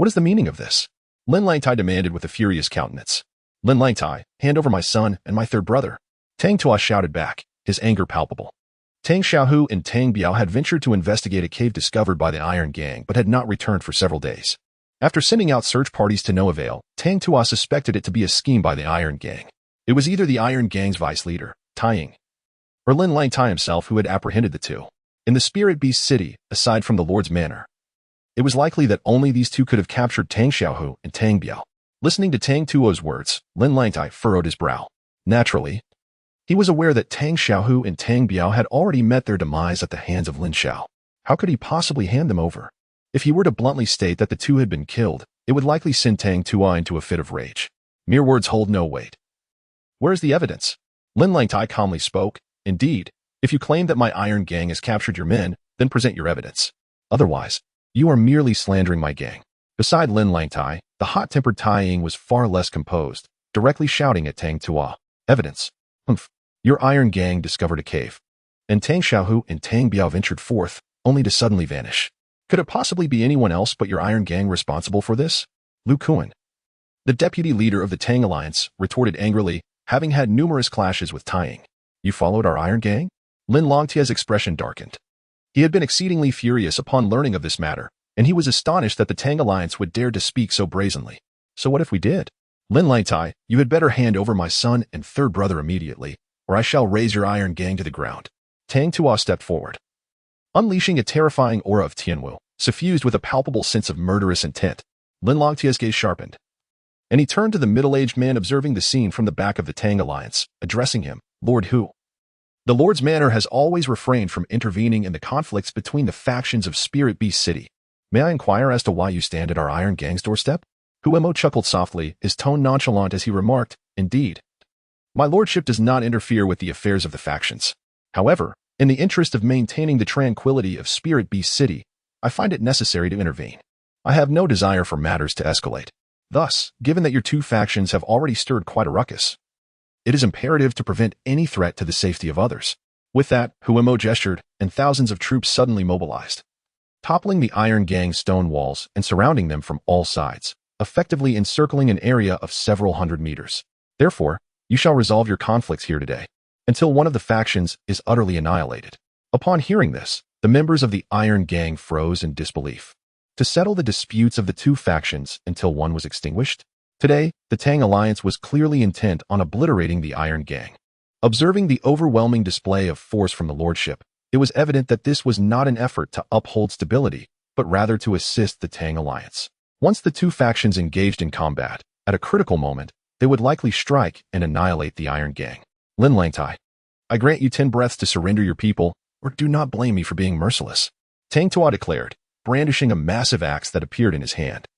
what is the meaning of this? Lin Langtai demanded with a furious countenance. Lin Langtai, hand over my son and my third brother. Tang Tua shouted back, his anger palpable. Tang Xiaohu and Tang Biao had ventured to investigate a cave discovered by the Iron Gang but had not returned for several days. After sending out search parties to no avail, Tang Tua suspected it to be a scheme by the Iron Gang. It was either the Iron Gang's vice leader, Taiying, or Lin Langtai himself who had apprehended the two. In the Spirit Beast City, aside from the Lord's Manor, it was likely that only these two could have captured Tang Xiaohu and Tang Biao. Listening to Tang Tuo's words, Lin Langtai furrowed his brow. Naturally, he was aware that Tang Xiaohu and Tang Biao had already met their demise at the hands of Lin Xiao. How could he possibly hand them over? If he were to bluntly state that the two had been killed, it would likely send Tang Tua into a fit of rage. Mere words hold no weight. Where is the evidence? Lin Langtai calmly spoke. Indeed, if you claim that my Iron Gang has captured your men, then present your evidence. Otherwise, you are merely slandering my gang. Beside Lin Langtai, the hot-tempered Taiying was far less composed, directly shouting at Tang Tua. Evidence. Humph. Your Iron Gang discovered a cave. And Tang Xiaohu and Tang Biao ventured forth, only to suddenly vanish. Could it possibly be anyone else but your Iron Gang responsible for this? Lu Kuan, the deputy leader of the Tang Alliance, retorted angrily, having had numerous clashes with Taiying. You followed our Iron Gang? Lin Longtia's expression darkened. He had been exceedingly furious upon learning of this matter, and he was astonished that the Tang Alliance would dare to speak so brazenly. So what if we did? Lin Langtai, you had better hand over my son and third brother immediately, or I shall raze your Iron Gang to the ground. Tang Tua stepped forward, unleashing a terrifying aura of Tianwu, suffused with a palpable sense of murderous intent. Lin Longtia's gaze sharpened, and he turned to the middle-aged man observing the scene from the back of the Tang Alliance, addressing him, Lord Hu. The Lord's Manor has always refrained from intervening in the conflicts between the factions of Spirit Beast City. May I inquire as to why you stand at our Iron Gang's doorstep? Huemo chuckled softly, his tone nonchalant as he remarked, Indeed, my lordship does not interfere with the affairs of the factions. However, in the interest of maintaining the tranquility of Spirit Beast City, I find it necessary to intervene. I have no desire for matters to escalate. Thus, given that your two factions have already stirred quite a ruckus, it is imperative to prevent any threat to the safety of others. With that, Huemo gestured, and thousands of troops suddenly mobilized, toppling the Iron Gang's stone walls and surrounding them from all sides, effectively encircling an area of several hundred meters. Therefore, you shall resolve your conflicts here today, until one of the factions is utterly annihilated. Upon hearing this, the members of the Iron Gang froze in disbelief. To settle the disputes of the two factions until one was extinguished? Today, the Tang Alliance was clearly intent on obliterating the Iron Gang. Observing the overwhelming display of force from the lordship, it was evident that this was not an effort to uphold stability, but rather to assist the Tang Alliance. Once the two factions engaged in combat, at a critical moment, they would likely strike and annihilate the Iron Gang. Lin Langtai, I grant you 10 breaths to surrender your people, or do not blame me for being merciless. Tang Tua declared, brandishing a massive axe that appeared in his hand,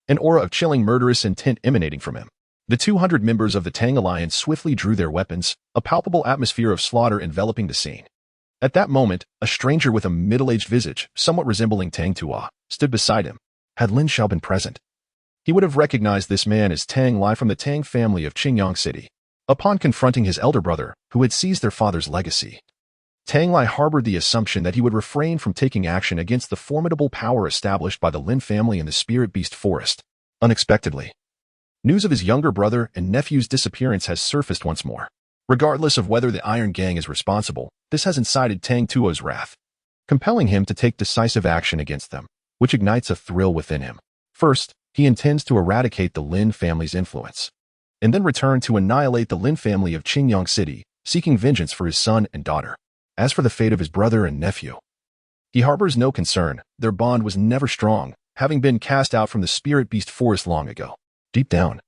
an aura of chilling murderous intent emanating from him. The 200 members of the Tang Alliance swiftly drew their weapons, a palpable atmosphere of slaughter enveloping the scene. At that moment, a stranger with a middle-aged visage, somewhat resembling Tang Tua, stood beside him. Had Lin Xiao been present, he would have recognized this man as Tang Lai from the Tang family of Qingyang City. Upon confronting his elder brother, who had seized their father's legacy, Tang Lai harbored the assumption that he would refrain from taking action against the formidable power established by the Lin family in the Spirit Beast Forest. Unexpectedly, news of his younger brother and nephew's disappearance has surfaced once more. Regardless of whether the Iron Gang is responsible, this has incited Tang Tuo's wrath, compelling him to take decisive action against them, which ignites a thrill within him. First, he intends to eradicate the Lin family's influence, and then return to annihilate the Lin family of Qingyang City, seeking vengeance for his son and daughter. As for the fate of his brother and nephew, he harbors no concern. Their bond was never strong, having been cast out from the Spirit Beast Forest long ago. Deep down,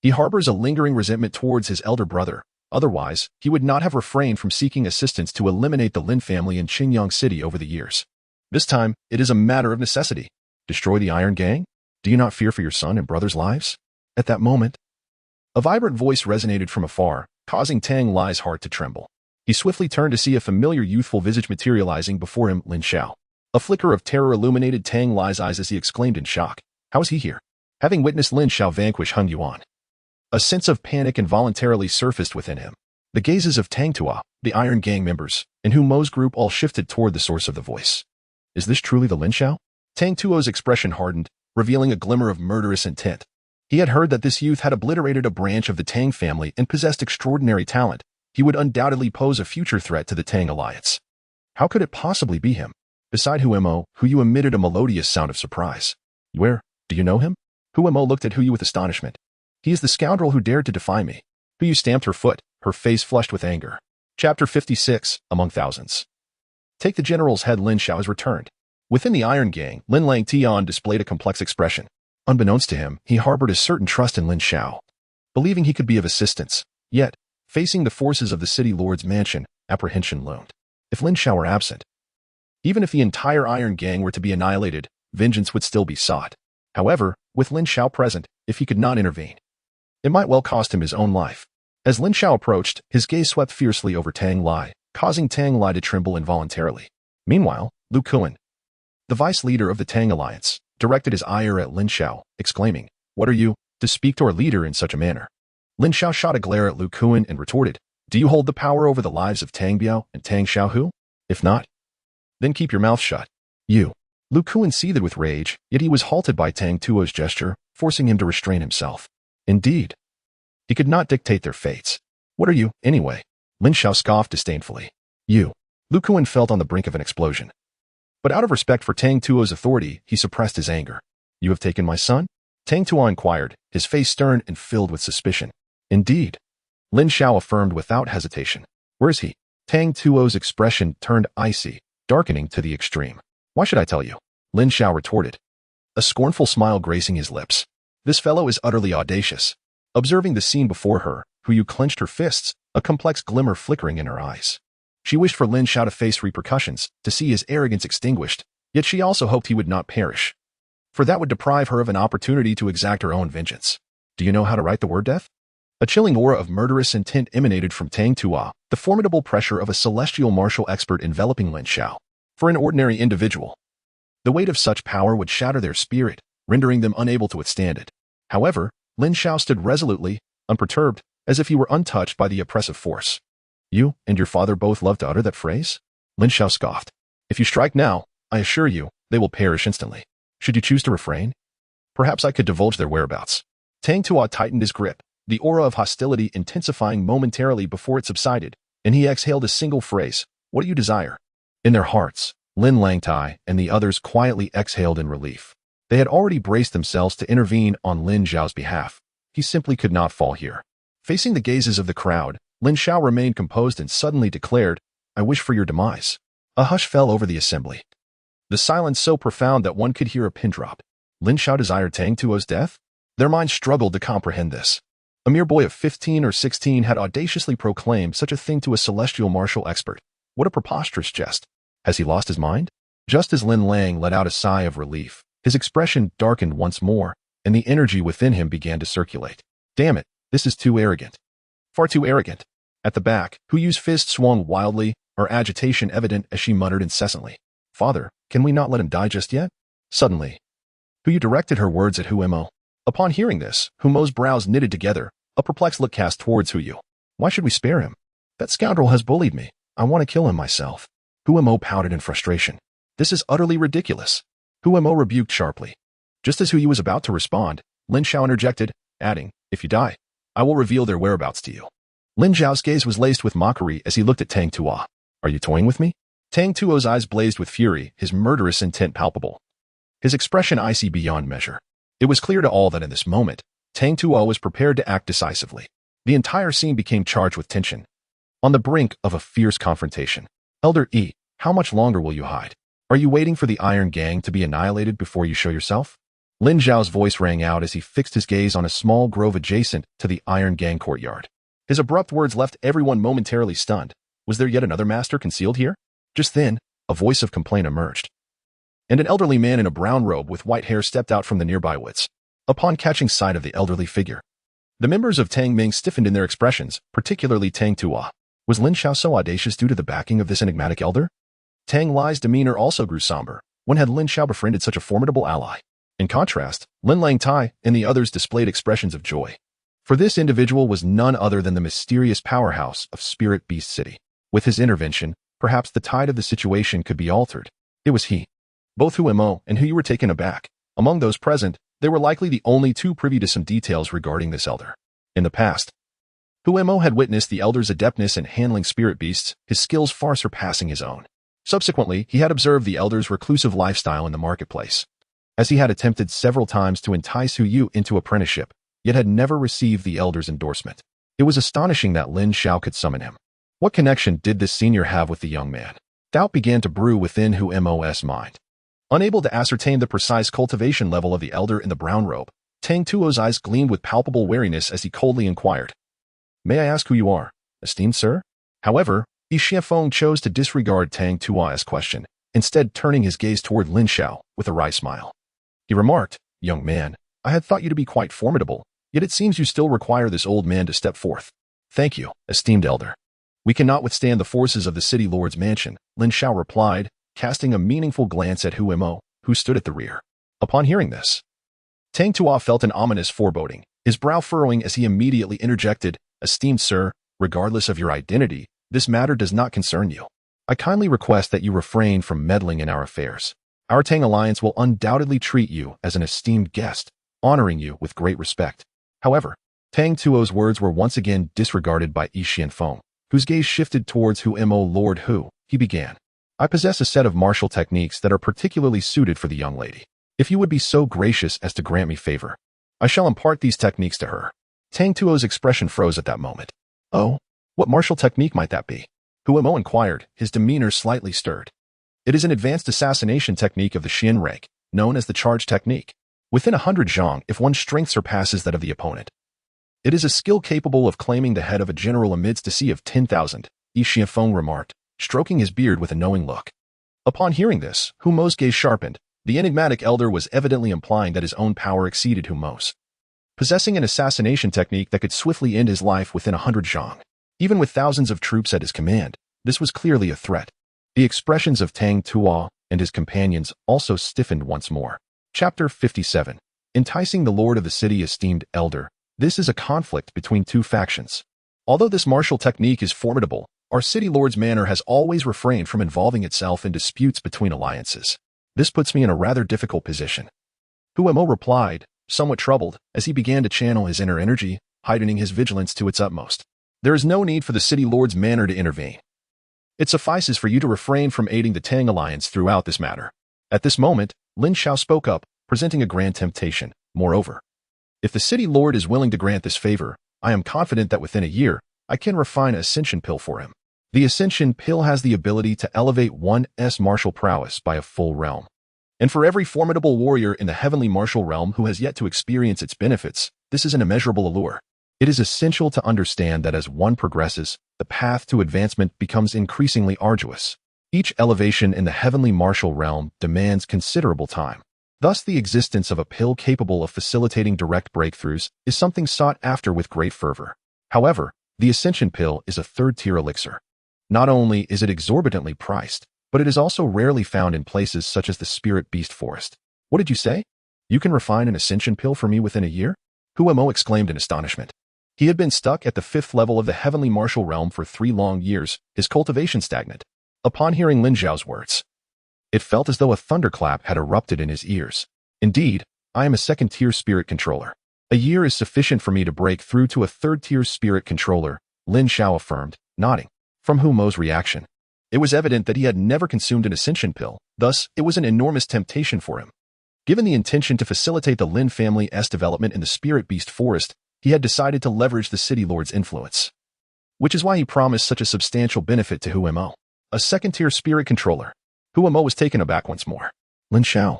he harbors a lingering resentment towards his elder brother. Otherwise, he would not have refrained from seeking assistance to eliminate the Lin family in Qingyang City over the years. This time, it is a matter of necessity. Destroy the Iron Gang? Do you not fear for your son and brother's lives? At that moment, a vibrant voice resonated from afar, causing Tang Li's heart to tremble. He swiftly turned to see a familiar youthful visage materializing before him, Lin Xiao. A flicker of terror illuminated Tang Li's eyes as he exclaimed in shock. How is he here? Having witnessed Lin Xiao vanquish Hun Yuan, a sense of panic involuntarily surfaced within him. The gazes of Tang Tua, the Iron Gang members, in whom Mo's group all shifted toward the source of the voice. Is this truly the Lin Xiao? Tang Tuo's expression hardened, revealing a glimmer of murderous intent. He had heard that this youth had obliterated a branch of the Tang family and possessed extraordinary talent. He would undoubtedly pose a future threat to the Tang alliance. How could it possibly be him? Beside Huemo, Huyu emitted a melodious sound of surprise. Where? Do you know him? Huemo looked at Huyu with astonishment. He is the scoundrel who dared to defy me. Huyu stamped her foot, her face flushed with anger. Chapter 56, Among Thousands. Take the general's head. Lin Xiao has returned. Within the Iron Gang, Lin Langtian displayed a complex expression. Unbeknownst to him, he harbored a certain trust in Lin Xiao, believing he could be of assistance. Yet, facing the forces of the city lord's mansion, apprehension loomed. If Lin Xiao were absent, even if the entire Iron Gang were to be annihilated, vengeance would still be sought. However, with Lin Xiao present, if he could not intervene, it might well cost him his own life. As Lin Xiao approached, his gaze swept fiercely over Tang Li, causing Tang Li to tremble involuntarily. Meanwhile, Lu Kuan, the vice leader of the Tang alliance, directed his ire at Lin Xiao, exclaiming, What are you, to speak to our leader in such a manner? Lin Xiao shot a glare at Lu Kuan and retorted, Do you hold the power over the lives of Tang Biao and Tang Xiaohu? If not, then keep your mouth shut. You. Lu Kuan seethed with rage, yet he was halted by Tang Tuo's gesture, forcing him to restrain himself. Indeed, he could not dictate their fates. What are you, anyway? Lin Xiao scoffed disdainfully. You. Lu Kuan felt on the brink of an explosion. But out of respect for Tang Tuo's authority, he suppressed his anger. You have taken my son? Tang Tuo inquired, his face stern and filled with suspicion. Indeed. Lin Xiao affirmed without hesitation. Where is he? Tang Tuo's expression turned icy, darkening to the extreme. Why should I tell you? Lin Xiao retorted, a scornful smile gracing his lips. This fellow is utterly audacious. Observing the scene before her, Huyu clenched her fists, a complex glimmer flickering in her eyes. She wished for Lin Xiao to face repercussions, to see his arrogance extinguished, yet she also hoped he would not perish, for that would deprive her of an opportunity to exact her own vengeance. Do you know how to write the word death? A chilling aura of murderous intent emanated from Tang Tua, the formidable pressure of a celestial martial expert enveloping Lin Xiao. For an ordinary individual, the weight of such power would shatter their spirit, rendering them unable to withstand it. However, Lin Xiao stood resolutely, unperturbed, as if he were untouched by the oppressive force. You and your father both love to utter that phrase? Lin Xiao scoffed. If you strike now, I assure you, they will perish instantly. Should you choose to refrain, perhaps I could divulge their whereabouts. Tang Tua tightened his grip, the aura of hostility intensifying momentarily before it subsided, and he exhaled a single phrase, What do you desire? In their hearts, Lin Langtai and the others quietly exhaled in relief. They had already braced themselves to intervene on Lin Xiao's behalf. He simply could not fall here. Facing the gazes of the crowd, Lin Xiao remained composed and suddenly declared, I wish for your demise. A hush fell over the assembly, the silence so profound that one could hear a pin drop. Lin Xiao desired Tang Tuo's death? Their minds struggled to comprehend this. A mere boy of 15 or 16 had audaciously proclaimed such a thing to a celestial martial expert. What a preposterous jest. Has he lost his mind? Just as Lin Lang let out a sigh of relief, his expression darkened once more, and the energy within him began to circulate. Damn it, this is too arrogant. Far too arrogant. At the back, Huyu's fist swung wildly, her agitation evident as she muttered incessantly. Father, can we not let him die just yet? Suddenly, Huyu directed her words at Huemo. Upon hearing this, Humo's brows knitted together, a perplexed look cast towards Huyu. Why should we spare him? That scoundrel has bullied me. I want to kill him myself. Huemo pouted in frustration. This is utterly ridiculous. Huemo rebuked sharply. Just as Huyu was about to respond, Lin Xiao interjected, adding, If you die, I will reveal their whereabouts to you. Lin Xiao's gaze was laced with mockery as he looked at Tang Tua. Are you toying with me? Tang Tuo's eyes blazed with fury, his murderous intent palpable, his expression icy beyond measure. It was clear to all that in this moment, Tang Tua was prepared to act decisively. The entire scene became charged with tension, on the brink of a fierce confrontation. Elder Yi, how much longer will you hide? Are you waiting for the Iron Gang to be annihilated before you show yourself? Lin Xiao's voice rang out as he fixed his gaze on a small grove adjacent to the Iron Gang courtyard. His abrupt words left everyone momentarily stunned. Was there yet another master concealed here? Just then, a voice of complaint emerged. and an elderly man in a brown robe with white hair stepped out from the nearby woods. Upon catching sight of the elderly figure, the members of Tang Ming stiffened in their expressions, particularly Tang Tua. Was Lin Xiao so audacious due to the backing of this enigmatic elder? Tang Lai's demeanor also grew somber. When had Lin Xiao befriended such a formidable ally? In contrast, Lin Lang Tai and the others displayed expressions of joy. For this individual was none other than the mysterious powerhouse of Spirit Beast City. With his intervention, perhaps the tide of the situation could be altered. It was he. Both Hu Mo and Hu were taken aback. Among those present, they were likely the only two privy to some details regarding this elder. In the past, Hu Mo had witnessed the elder's adeptness in handling spirit beasts, his skills far surpassing his own. Subsequently, he had observed the elder's reclusive lifestyle in the marketplace, as he had attempted several times to entice Hu Yu into apprenticeship, yet had never received the elder's endorsement. It was astonishing that Lin Xiao could summon him. What connection did this senior have with the young man? Doubt began to brew within Hu Mo's mind. Unable to ascertain the precise cultivation level of the elder in the brown robe, Tang Tuo's eyes gleamed with palpable wariness as he coldly inquired, "May I ask who you are, esteemed sir?" However, Yi Xianfeng chose to disregard Tang Tuo's question, instead turning his gaze toward Lin Xiao with a wry smile. He remarked, "Young man, I had thought you to be quite formidable, yet it seems you still require this old man to step forth." "Thank you, esteemed elder. We cannot withstand the forces of the city lord's mansion," Lin Xiao replied, casting a meaningful glance at Hu Mo, who stood at the rear. Upon hearing this, Tang Tua felt an ominous foreboding, his brow furrowing as he immediately interjected, "Esteemed sir, regardless of your identity, this matter does not concern you. I kindly request that you refrain from meddling in our affairs. Our Tang Alliance will undoubtedly treat you as an esteemed guest, honoring you with great respect." However, Tang Tuo's words were once again disregarded by Yi Xianfeng, whose gaze shifted towards Hu Mo. "Lord Hu," he began, "I possess a set of martial techniques that are particularly suited for the young lady. If you would be so gracious as to grant me favor, I shall impart these techniques to her." Tang Tuo's expression froze at that moment. "Oh, what martial technique might that be?" Hu Mo inquired, his demeanor slightly stirred. "It is an advanced assassination technique of the Xian rank, known as the charge technique. Within 100 zhang if one's strength surpasses that of the opponent. It is a skill capable of claiming the head of a general amidst a sea of 10,000, Yi Xianfeng remarked, stroking his beard with a knowing look. Upon hearing this, Hu Mo's gaze sharpened. The enigmatic elder was evidently implying that his own power exceeded Hu Mo's. Possessing an assassination technique that could swiftly end his life within 100 zhang. Even with thousands of troops at his command, this was clearly a threat. The expressions of Tang Tua and his companions also stiffened once more. Chapter 57. Enticing the lord of the city. Esteemed elder, this is a conflict between two factions. Although this martial technique is formidable, our city lord's manor has always refrained from involving itself in disputes between alliances. This puts me in a rather difficult position." Hu Mo replied, somewhat troubled, as he began to channel his inner energy, heightening his vigilance to its utmost. "There is no need for the city lord's manor to intervene. It suffices for you to refrain from aiding the Tang Alliance throughout this matter." At this moment, Lin Xiao spoke up, presenting a grand temptation. "Moreover, if the city lord is willing to grant this favor, I am confident that within a year, I can refine an ascension pill for him. The ascension pill has the ability to elevate one's martial prowess by a full realm. And for every formidable warrior in the heavenly martial realm who has yet to experience its benefits, this is an immeasurable allure. It is essential to understand that as one progresses, the path to advancement becomes increasingly arduous. Each elevation in the heavenly martial realm demands considerable time. Thus, the existence of a pill capable of facilitating direct breakthroughs is something sought after with great fervor. However, the ascension pill is a third-tier elixir. Not only is it exorbitantly priced, but it is also rarely found in places such as the Spirit Beast Forest. "What did you say? You can refine an ascension pill for me within a year?" Hu Mo exclaimed in astonishment. He had been stuck at the 5th level of the heavenly martial realm for 3 long years, his cultivation stagnant. Upon hearing Lin Xiao's words, it felt as though a thunderclap had erupted in his ears. "Indeed, I am a 2nd-tier spirit controller. A year is sufficient for me to break through to a 3rd-tier spirit controller," Lin Xiao affirmed, nodding. From Hu Mo's reaction, it was evident that he had never consumed an ascension pill, thus it was an enormous temptation for him. Given the intention to facilitate the Lin family's development in the Spirit Beast Forest, he had decided to leverage the city lord's influence. Which is why he promised such a substantial benefit to Hu Mo. A 2nd-tier spirit controller. Hu Mo was taken aback once more. Lin Xiao,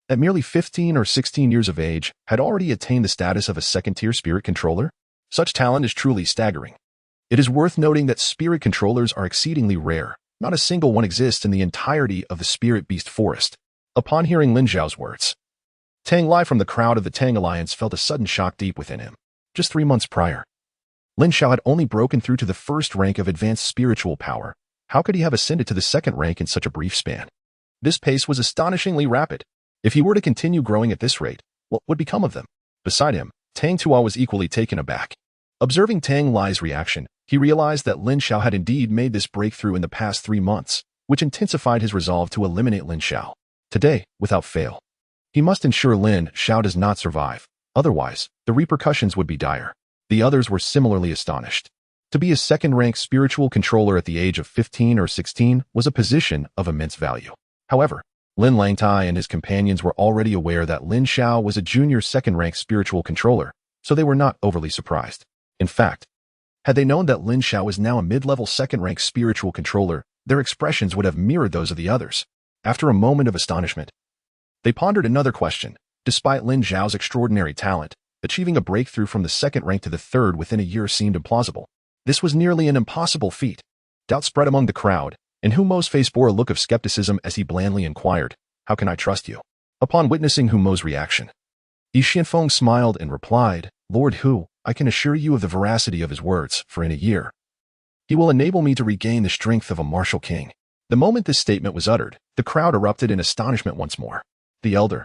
at merely 15 or 16 years of age, had already attained the status of a 2nd-tier spirit controller? Such talent is truly staggering. It is worth noting that spirit controllers are exceedingly rare. Not a single one exists in the entirety of the Spirit Beast Forest. Upon hearing Lin Xiao's words, Tang Lai from the crowd of the Tang Alliance felt a sudden shock deep within him. Just 3 months prior, Lin Xiao had only broken through to the first rank of advanced spiritual power. How could he have ascended to the second rank in such a brief span? This pace was astonishingly rapid. If he were to continue growing at this rate, what would become of them? Beside him, Tang Tua was equally taken aback. Observing Tang Lai's reaction, he realized that Lin Xiao had indeed made this breakthrough in the past 3 months, which intensified his resolve to eliminate Lin Xiao. Today, without fail, he must ensure Lin Xiao does not survive. Otherwise, the repercussions would be dire. The others were similarly astonished. To be a second-rank spiritual controller at the age of 15 or 16 was a position of immense value. However, Lin Langtai and his companions were already aware that Lin Xiao was a junior second-rank spiritual controller, so they were not overly surprised. In fact, had they known that Lin Xiao was now a mid-level second-rank spiritual controller, their expressions would have mirrored those of the others. After a moment of astonishment, they pondered another question. Despite Lin Xiao's extraordinary talent, achieving a breakthrough from the second rank to the third within a year seemed implausible. This was nearly an impossible feat. Doubt spread among the crowd, and Humo's face bore a look of skepticism as he blandly inquired, "How can I trust you?" Upon witnessing Humo's reaction, Yi Xianfeng smiled and replied, "Lord Hu, I can assure you of the veracity of his words, for in a year, he will enable me to regain the strength of a martial king." The moment this statement was uttered, the crowd erupted in astonishment once more. The elder,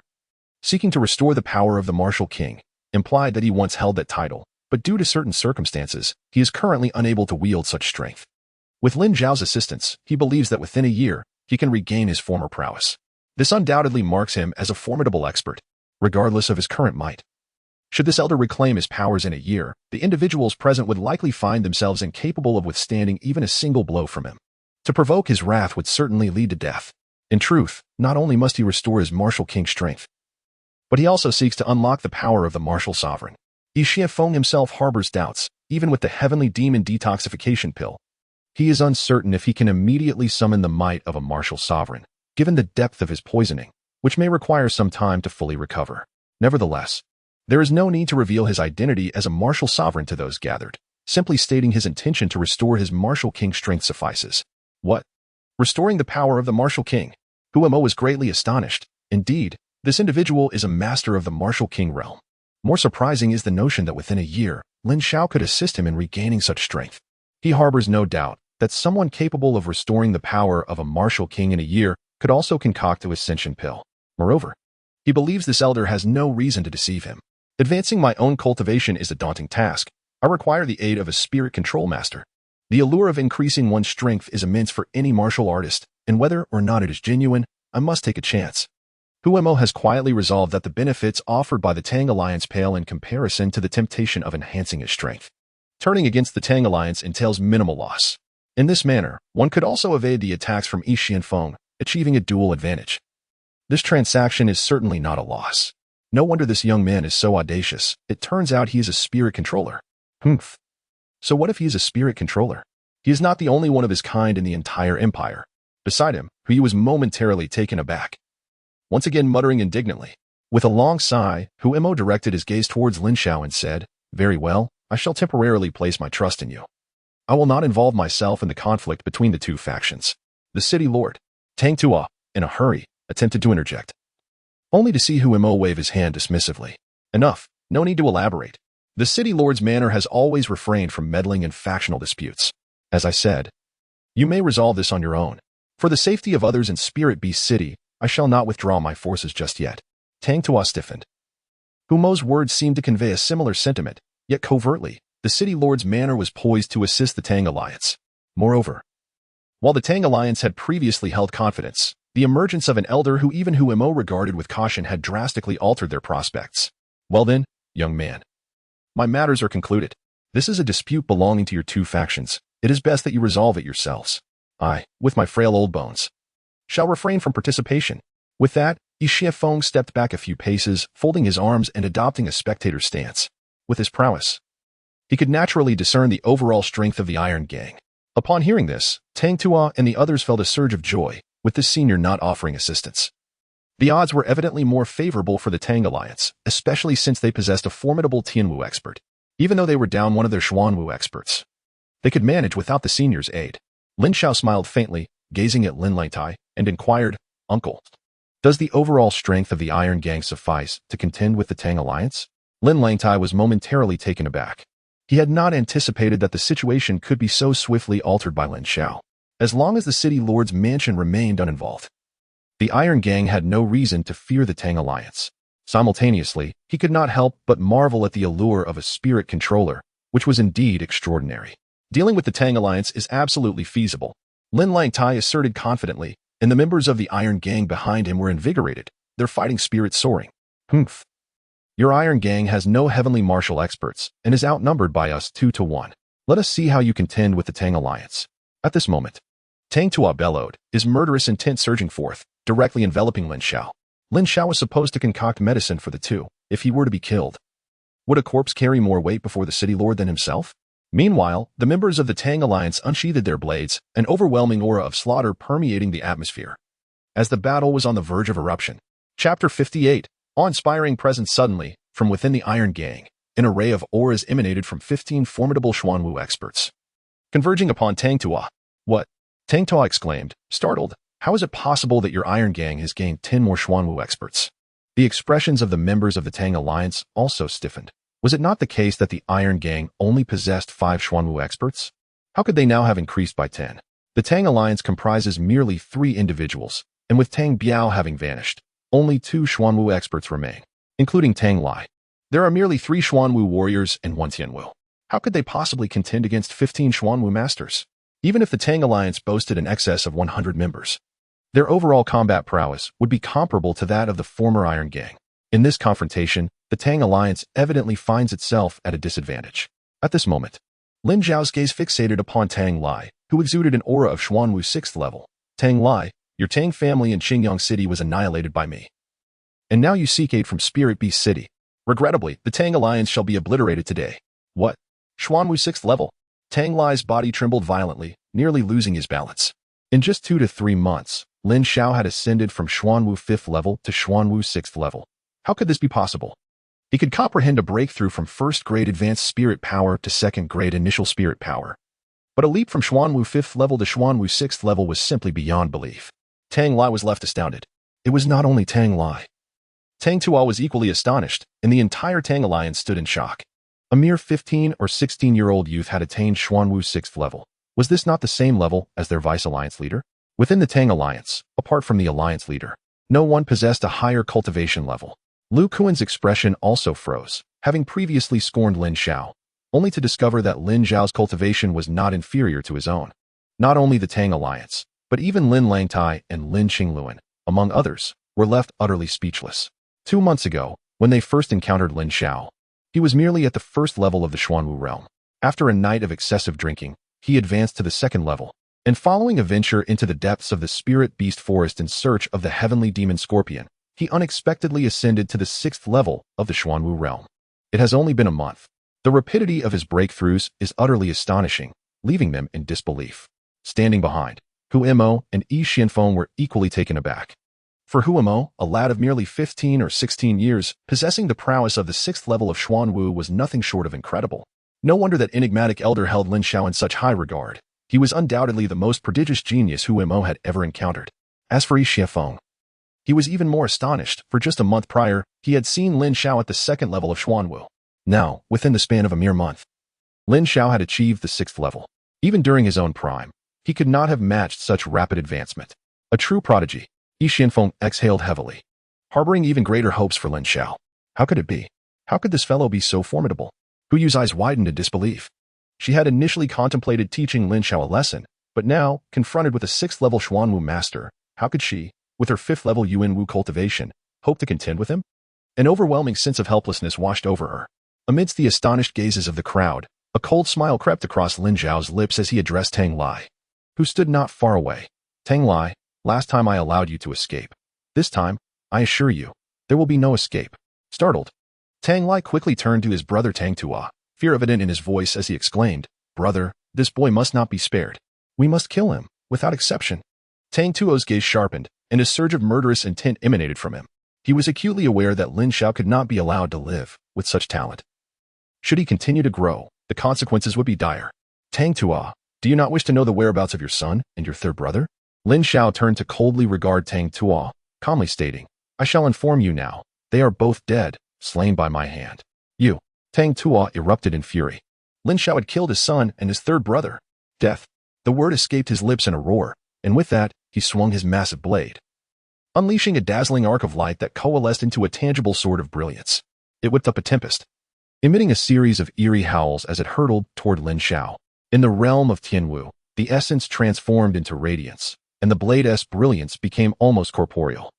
seeking to restore the power of the martial king, implied that he once held that title, but due to certain circumstances, he is currently unable to wield such strength. With Lin Xiao's assistance, he believes that within a year, he can regain his former prowess. This undoubtedly marks him as a formidable expert, regardless of his current might. Should this elder reclaim his powers in a year, the individuals present would likely find themselves incapable of withstanding even a single blow from him. To provoke his wrath would certainly lead to death. In truth, not only must he restore his martial king's strength, but he also seeks to unlock the power of the martial sovereign. Yi Xianfeng himself harbors doubts, even with the heavenly demon detoxification pill. He is uncertain if he can immediately summon the might of a martial sovereign, given the depth of his poisoning, which may require some time to fully recover. Nevertheless, there is no need to reveal his identity as a martial sovereign to those gathered. Simply stating his intention to restore his martial king's strength suffices. What? Restoring the power of the martial king? Huemo was greatly astonished. Indeed, this individual is a master of the martial king realm. More surprising is the notion that within a year, Lin Xiao could assist him in regaining such strength. He harbors no doubt that someone capable of restoring the power of a martial king in a year could also concoct a ascension pill. Moreover, he believes this elder has no reason to deceive him. Advancing my own cultivation is a daunting task. I require the aid of a spirit control master. The allure of increasing one's strength is immense for any martial artist, and whether or not it is genuine, I must take a chance. Huemo has quietly resolved that the benefits offered by the Tang Alliance pale in comparison to the temptation of enhancing his strength. Turning against the Tang Alliance entails minimal loss. In this manner, one could also evade the attacks from Yi Xianfeng, achieving a dual advantage. This transaction is certainly not a loss. No wonder this young man is so audacious. It turns out he is a spirit controller. Humph. So what if he is a spirit controller? He is not the only one of his kind in the entire empire. Beside him, Hui was momentarily taken aback. Once again muttering indignantly. With a long sigh, Huemo directed his gaze towards Lin Xiao and said, "Very well, I shall temporarily place my trust in you. I will not involve myself in the conflict between the two factions." The city lord, Tang Tua, in a hurry, attempted to interject, only to see Huemo wave his hand dismissively. Enough, no need to elaborate. The city lord's manner has always refrained from meddling in factional disputes. As I said, you may resolve this on your own. For the safety of others in Spirit Beast City, I shall not withdraw my forces just yet. Tang Tua stiffened. Humo's words seemed to convey a similar sentiment, yet covertly, the city lord's manner was poised to assist the Tang Alliance. Moreover, while the Tang Alliance had previously held confidence, the emergence of an elder who even Huemo regarded with caution had drastically altered their prospects. Well then, young man, my matters are concluded. This is a dispute belonging to your two factions. It is best that you resolve it yourselves. I, with my frail old bones, shall refrain from participation. With that, Yi Xianfeng stepped back a few paces, folding his arms and adopting a spectator's stance. With his prowess, he could naturally discern the overall strength of the Iron Gang. Upon hearing this, Tang Tua and the others felt a surge of joy, with this senior not offering assistance. The odds were evidently more favorable for the Tang Alliance, especially since they possessed a formidable Tianwu expert. Even though they were down one of their Xuanwu experts, they could manage without the senior's aid. Lin Xiao smiled faintly, gazing at Lin Langtai, and inquired, "Uncle, Does the overall strength of the Iron Gang suffice to contend with the Tang Alliance? Lin Langtai was momentarily taken aback. He had not anticipated that the situation could be so swiftly altered by Lin Xiao. As long as the city lord's mansion remained uninvolved, the Iron Gang had no reason to fear the Tang Alliance. Simultaneously, he could not help but marvel at the allure of a spirit controller, which was indeed extraordinary. Dealing with the Tang Alliance is absolutely feasible, Lin Langtai asserted confidently, and the members of the Iron Gang behind him were invigorated, their fighting spirit soaring. Humph. Your Iron Gang has no heavenly martial experts and is outnumbered by us 2-1. Let us see how you contend with the Tang Alliance. At this moment, Tang Tua bellowed, his murderous intent surging forth, directly enveloping Lin Xiao. Lin Xiao was supposed to concoct medicine for the two, if he were to be killed. Would a corpse carry more weight before the city lord than himself? Meanwhile, the members of the Tang Alliance unsheathed their blades, an overwhelming aura of slaughter permeating the atmosphere. As the battle was on the verge of eruption. Chapter 58. Awe-inspiring presence. Suddenly, from within the Iron Gang, an array of auras emanated from 15 formidable Xuanwu experts, converging upon Tang Tua. What? Tang Tua exclaimed, startled. How is it possible that your Iron Gang has gained 10 more Xuanwu experts? The expressions of the members of the Tang Alliance also stiffened. Was it not the case that the Iron Gang only possessed 5 Xuanwu experts? How could they now have increased by 10? The Tang Alliance comprises merely 3 individuals, and with Tang Biao having vanished, only 2 Xuanwu experts remain, including Tang Lai. There are merely 3 Xuanwu warriors and 1 Tianwu. How could they possibly contend against 15 Xuanwu masters? Even if the Tang Alliance boasted an excess of 100 members, their overall combat prowess would be comparable to that of the former Iron Gang. In this confrontation, the Tang Alliance evidently finds itself at a disadvantage. At this moment, Lin Xiao's gaze fixated upon Tang Lai, who exuded an aura of Xuanwu 6th level. Tang Lai, your Tang family in Qingyang City was annihilated by me. And now you seek aid from Spirit Beast City. Regrettably, the Tang Alliance shall be obliterated today. What? Xuanwu 6th level? Tang Lai's body trembled violently, nearly losing his balance. In just 2 to 3 months, Lin Xiao had ascended from Xuanwu 5th level to Xuanwu 6th level. How could this be possible? He could comprehend a breakthrough from 1st grade advanced spirit power to 2nd grade initial spirit power. But a leap from Xuanwu 5th level to Xuanwu 6th level was simply beyond belief. Tang Lai was left astounded. It was not only Tang Lai. Tang Tua was equally astonished, and the entire Tang Alliance stood in shock. A mere 15 or 16-year-old youth had attained Xuanwu 6th level. Was this not the same level as their vice-alliance leader? Within the Tang Alliance, apart from the alliance leader, no one possessed a higher cultivation level. Lu Kuan's expression also froze, having previously scorned Lin Xiao, only to discover that Lin Xiao's cultivation was not inferior to his own. Not only the Tang Alliance, but even Lin Langtai and Lin Qingluan, among others, were left utterly speechless. 2 months ago, when they first encountered Lin Xiao, he was merely at the 1st level of the Xuanwu realm. After a night of excessive drinking, he advanced to the 2nd level, and following a venture into the depths of the Spirit Beast Forest in search of the heavenly demon Scorpion, he unexpectedly ascended to the 6th level of the Xuanwu realm. It has only been a month. The rapidity of his breakthroughs is utterly astonishing, leaving them in disbelief. Standing behind, Hu Mo and Yi Xianfeng were equally taken aback. For Hu Mo, a lad of merely 15 or 16 years, possessing the prowess of the 6th level of Xuanwu was nothing short of incredible. No wonder that enigmatic elder held Lin Xiao in such high regard. He was undoubtedly the most prodigious genius Hu Mo had ever encountered. As for Yi Xianfeng, he was even more astonished, for just a month prior, he had seen Lin Xiao at the 2nd level of Xuanwu. Now, within the span of a mere month, Lin Xiao had achieved the 6th level. Even during his own prime, he could not have matched such rapid advancement. A true prodigy. Yi Xianfeng exhaled heavily, harboring even greater hopes for Lin Xiao. How could it be? How could this fellow be so formidable? Hu Yu's eyes widened in disbelief. She had initially contemplated teaching Lin Xiao a lesson, but now, confronted with a 6th level Xuanwu master, how could she, with her 5th level Yuanwu cultivation, hope to contend with him? An overwhelming sense of helplessness washed over her. Amidst the astonished gazes of the crowd, a cold smile crept across Lin Xiao's lips as he addressed Tang Lai, who stood not far away. Tang Lai, last time I allowed you to escape. This time, I assure you, there will be no escape. Startled, Tang Lai quickly turned to his brother Tang Tua, fear evident in his voice as he exclaimed, "Brother, this boy must not be spared. We must kill him, without exception." Tang Tuo's gaze sharpened, and a surge of murderous intent emanated from him. He was acutely aware that Lin Xiao could not be allowed to live with such talent. Should he continue to grow, the consequences would be dire. Tang Tua, do you not wish to know the whereabouts of your son and your 3rd brother? Lin Xiao turned to coldly regard Tang Tua, calmly stating, "I shall inform you now. They are both dead, slain by my hand." You. Tang Tua erupted in fury. Lin Xiao had killed his son and his third brother. Death. The word escaped his lips in a roar, and with that, he swung his massive blade, unleashing a dazzling arc of light that coalesced into a tangible sword of brilliance. It whipped up a tempest, emitting a series of eerie howls as it hurtled toward Lin Xiao. In the realm of Tianwu, the essence transformed into radiance, and the blade's brilliance became almost corporeal,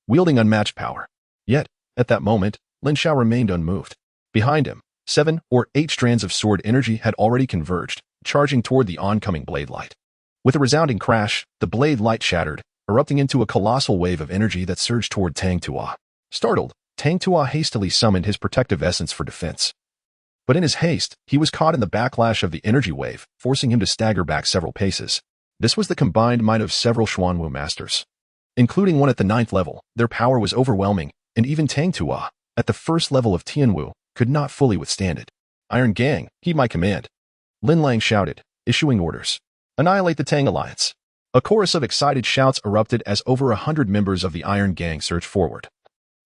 wielding unmatched power. Yet, at that moment, Lin Xiao remained unmoved. Behind him, 7 or 8 strands of sword energy had already converged, charging toward the oncoming blade light. With a resounding crash, the blade light shattered, erupting into a colossal wave of energy that surged toward Tang Tua. Startled, Tang Tua hastily summoned his protective essence for defense. But in his haste, he was caught in the backlash of the energy wave, forcing him to stagger back several paces. This was the combined might of several Xuanwu masters. Including one at the 9th level, their power was overwhelming, and even Tang Tua, at the 1st level of Tianwu, could not fully withstand it. "Iron Gang, heed my command," Lin Lang shouted, issuing orders. "Annihilate the Tang Alliance." A chorus of excited shouts erupted as over 100 members of the Iron Gang surged forward,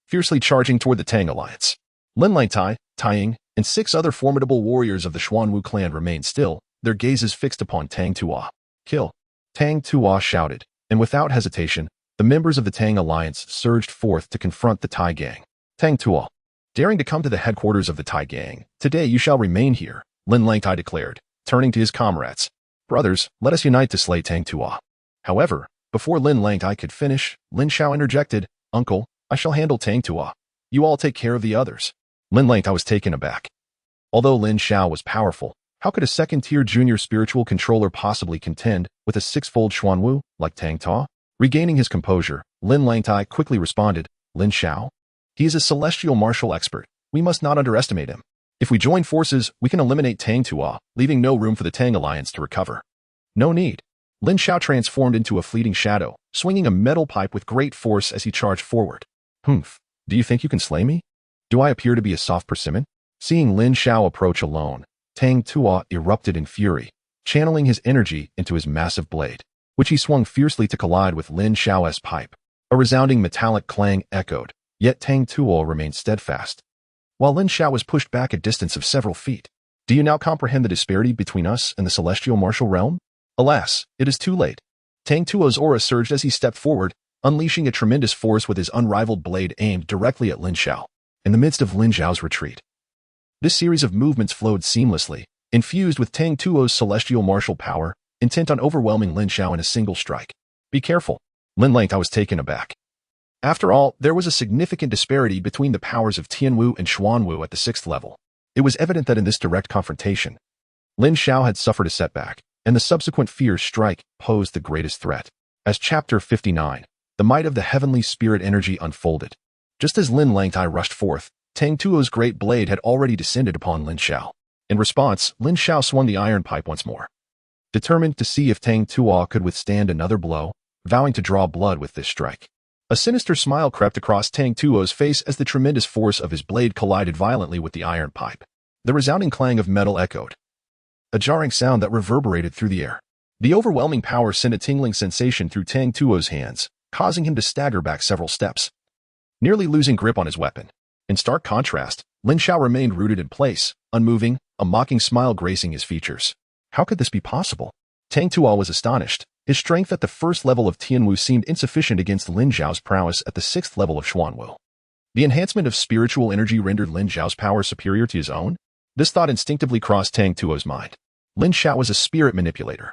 fiercely charging toward the Tang Alliance. Lin Lang Tai, Taiying, and 6 other formidable warriors of the Xuanwu clan remained still, their gazes fixed upon Tang Tua. "Kill!" Tang Tua shouted, and without hesitation, the members of the Tang Alliance surged forth to confront the Tai Gang. Tang Tua, daring to come to the headquarters of the Tai Gang, "Today you shall remain here," Lin Lang Tai declared, turning to his comrades. "Brothers, let us unite to slay Tang Tua." However, before Lin Lang Tai could finish, Lin Xiao interjected, "Uncle, I shall handle Tang Tua. You all take care of the others." Lin Lang Tai was taken aback. Although Lin Xiao was powerful, how could a second-tier junior spiritual controller possibly contend with a 6-fold Xuanwu like Tang Tua? Regaining his composure, Lin Lang Tai quickly responded, "Lin Xiao? He is a celestial martial expert. We must not underestimate him. If we join forces, we can eliminate Tang Tua, leaving no room for the Tang Alliance to recover." "No need." Lin Xiao transformed into a fleeting shadow, swinging a metal pipe with great force as he charged forward. "Humph, do you think you can slay me? Do I appear to be a soft persimmon?" Seeing Lin Xiao approach alone, Tang Tua erupted in fury, channeling his energy into his massive blade, which he swung fiercely to collide with Lin Xiao's pipe. A resounding metallic clang echoed, yet Tang Tua remained steadfast, while Lin Xiao was pushed back a distance of several feet. "Do you now comprehend the disparity between us and the celestial martial realm?" Alas, it is too late. Tang Tua's aura surged as he stepped forward, unleashing a tremendous force with his unrivaled blade aimed directly at Lin Xiao. In the midst of Lin Xiao's retreat, this series of movements flowed seamlessly, infused with Tang Tua's celestial martial power, intent on overwhelming Lin Xiao in a single strike. "Be careful." Lin Lang Tai was taken aback. After all, there was a significant disparity between the powers of Tianwu and Xuanwu at the 6th level. It was evident that in this direct confrontation, Lin Xiao had suffered a setback, and the subsequent fierce strike posed the greatest threat. As Chapter 59, the might of the heavenly spirit energy unfolded. Just as Lin Lang Tai rushed forth, Tang Tuo's great blade had already descended upon Lin Xiao. In response, Lin Xiao swung the iron pipe once more, determined to see if Tang Tua could withstand another blow, vowing to draw blood with this strike. A sinister smile crept across Tang Tuo's face as the tremendous force of his blade collided violently with the iron pipe. The resounding clang of metal echoed, a jarring sound that reverberated through the air. The overwhelming power sent a tingling sensation through Tang Tuo's hands, causing him to stagger back several steps, nearly losing grip on his weapon. In stark contrast, Lin Xiao remained rooted in place, unmoving, a mocking smile gracing his features. How could this be possible? Tang Tua was astonished. His strength at the 1st level of Tianwu seemed insufficient against Lin Xiao's prowess at the 6th level of Xuanwu. The enhancement of spiritual energy rendered Lin Xiao's power superior to his own? This thought instinctively crossed Tang Tuo's mind. Lin Xiao was a spirit manipulator,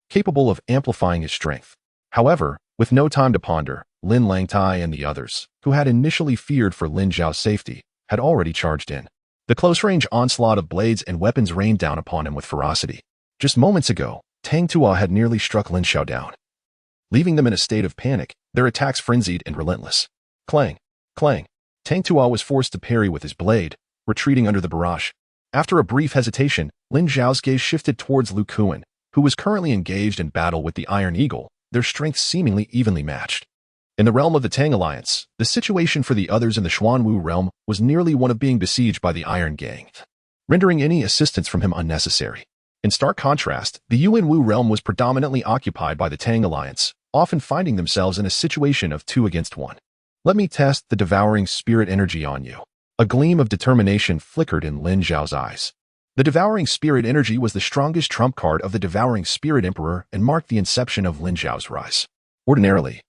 capable of amplifying his strength. However, with no time to ponder, Lin Lang Tai and the others, who had initially feared for Lin Xiao's safety, had already charged in. The close-range onslaught of blades and weapons rained down upon him with ferocity. Just moments ago, Tang Tua had nearly struck Lin Xiao down, leaving them in a state of panic, their attacks frenzied and relentless. Clang! Clang! Tang Tua was forced to parry with his blade, retreating under the barrage. After a brief hesitation, Lin Xiao's gaze shifted towards Lu Kuan, who was currently engaged in battle with the Iron Eagle, their strengths seemingly evenly matched. In the realm of the Tang Alliance, the situation for the others in the Xuanwu realm was nearly one of being besieged by the Iron Gang, rendering any assistance from him unnecessary. In stark contrast, the Yuanwu realm was predominantly occupied by the Tang Alliance, often finding themselves in a situation of 2 against 1. Let me test the devouring spirit energy on you. A gleam of determination flickered in Lin Xiao's eyes. The devouring spirit energy was the strongest trump card of the devouring spirit emperor and marked the inception of Lin Xiao's rise. Ordinarily,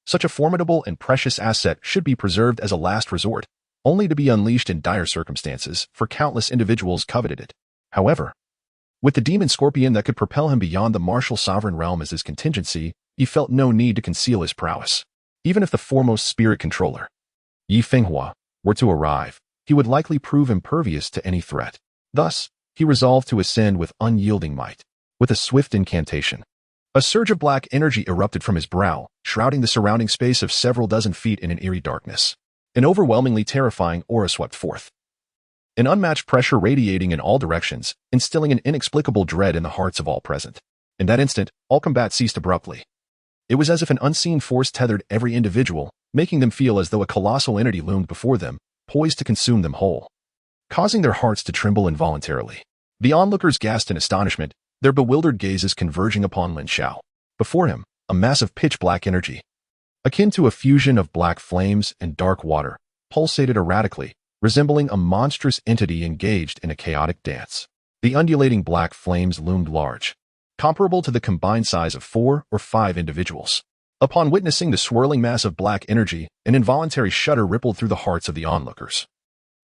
such a formidable and precious asset should be preserved as a last resort, only to be unleashed in dire circumstances, for countless individuals coveted it. However, with the demon scorpion that could propel him beyond the martial sovereign realm as his contingency, he felt no need to conceal his prowess. Even if the foremost spirit controller, Yi Fenghua, were to arrive, he would likely prove impervious to any threat. Thus, he resolved to ascend with unyielding might. With a swift incantation, a surge of black energy erupted from his brow, shrouding the surrounding space of several dozen feet in an eerie darkness. An overwhelmingly terrifying aura swept forth, an unmatched pressure radiating in all directions, instilling an inexplicable dread in the hearts of all present. In that instant, all combat ceased abruptly. It was as if an unseen force tethered every individual, making them feel as though a colossal entity loomed before them, poised to consume them whole, causing their hearts to tremble involuntarily. The onlookers gasped in astonishment, their bewildered gazes converging upon Lin Xiao. Before him, a mass of pitch-black energy, akin to a fusion of black flames and dark water, pulsated erratically, resembling a monstrous entity engaged in a chaotic dance. The undulating black flames loomed large, comparable to the combined size of 4 or 5 individuals. Upon witnessing the swirling mass of black energy, an involuntary shudder rippled through the hearts of the onlookers,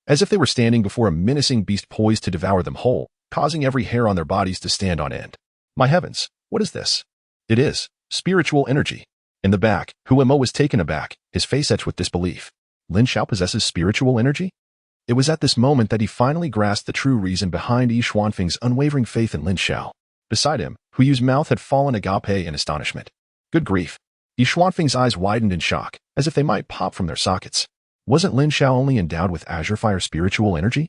as if they were standing before a menacing beast poised to devour them whole, causing every hair on their bodies to stand on end. My heavens, what is this? It is spiritual energy. In the back, Huemo was taken aback, his face etched with disbelief. Lin Xiao possesses spiritual energy? It was at this moment that he finally grasped the true reason behind Yi Xuanfeng's unwavering faith in Lin Xiao. Beside him, Hu Yu's mouth had fallen agape in astonishment. Good grief. Yi Xuanfeng's eyes widened in shock, as if they might pop from their sockets. Wasn't Lin Xiao only endowed with azure fire spiritual energy?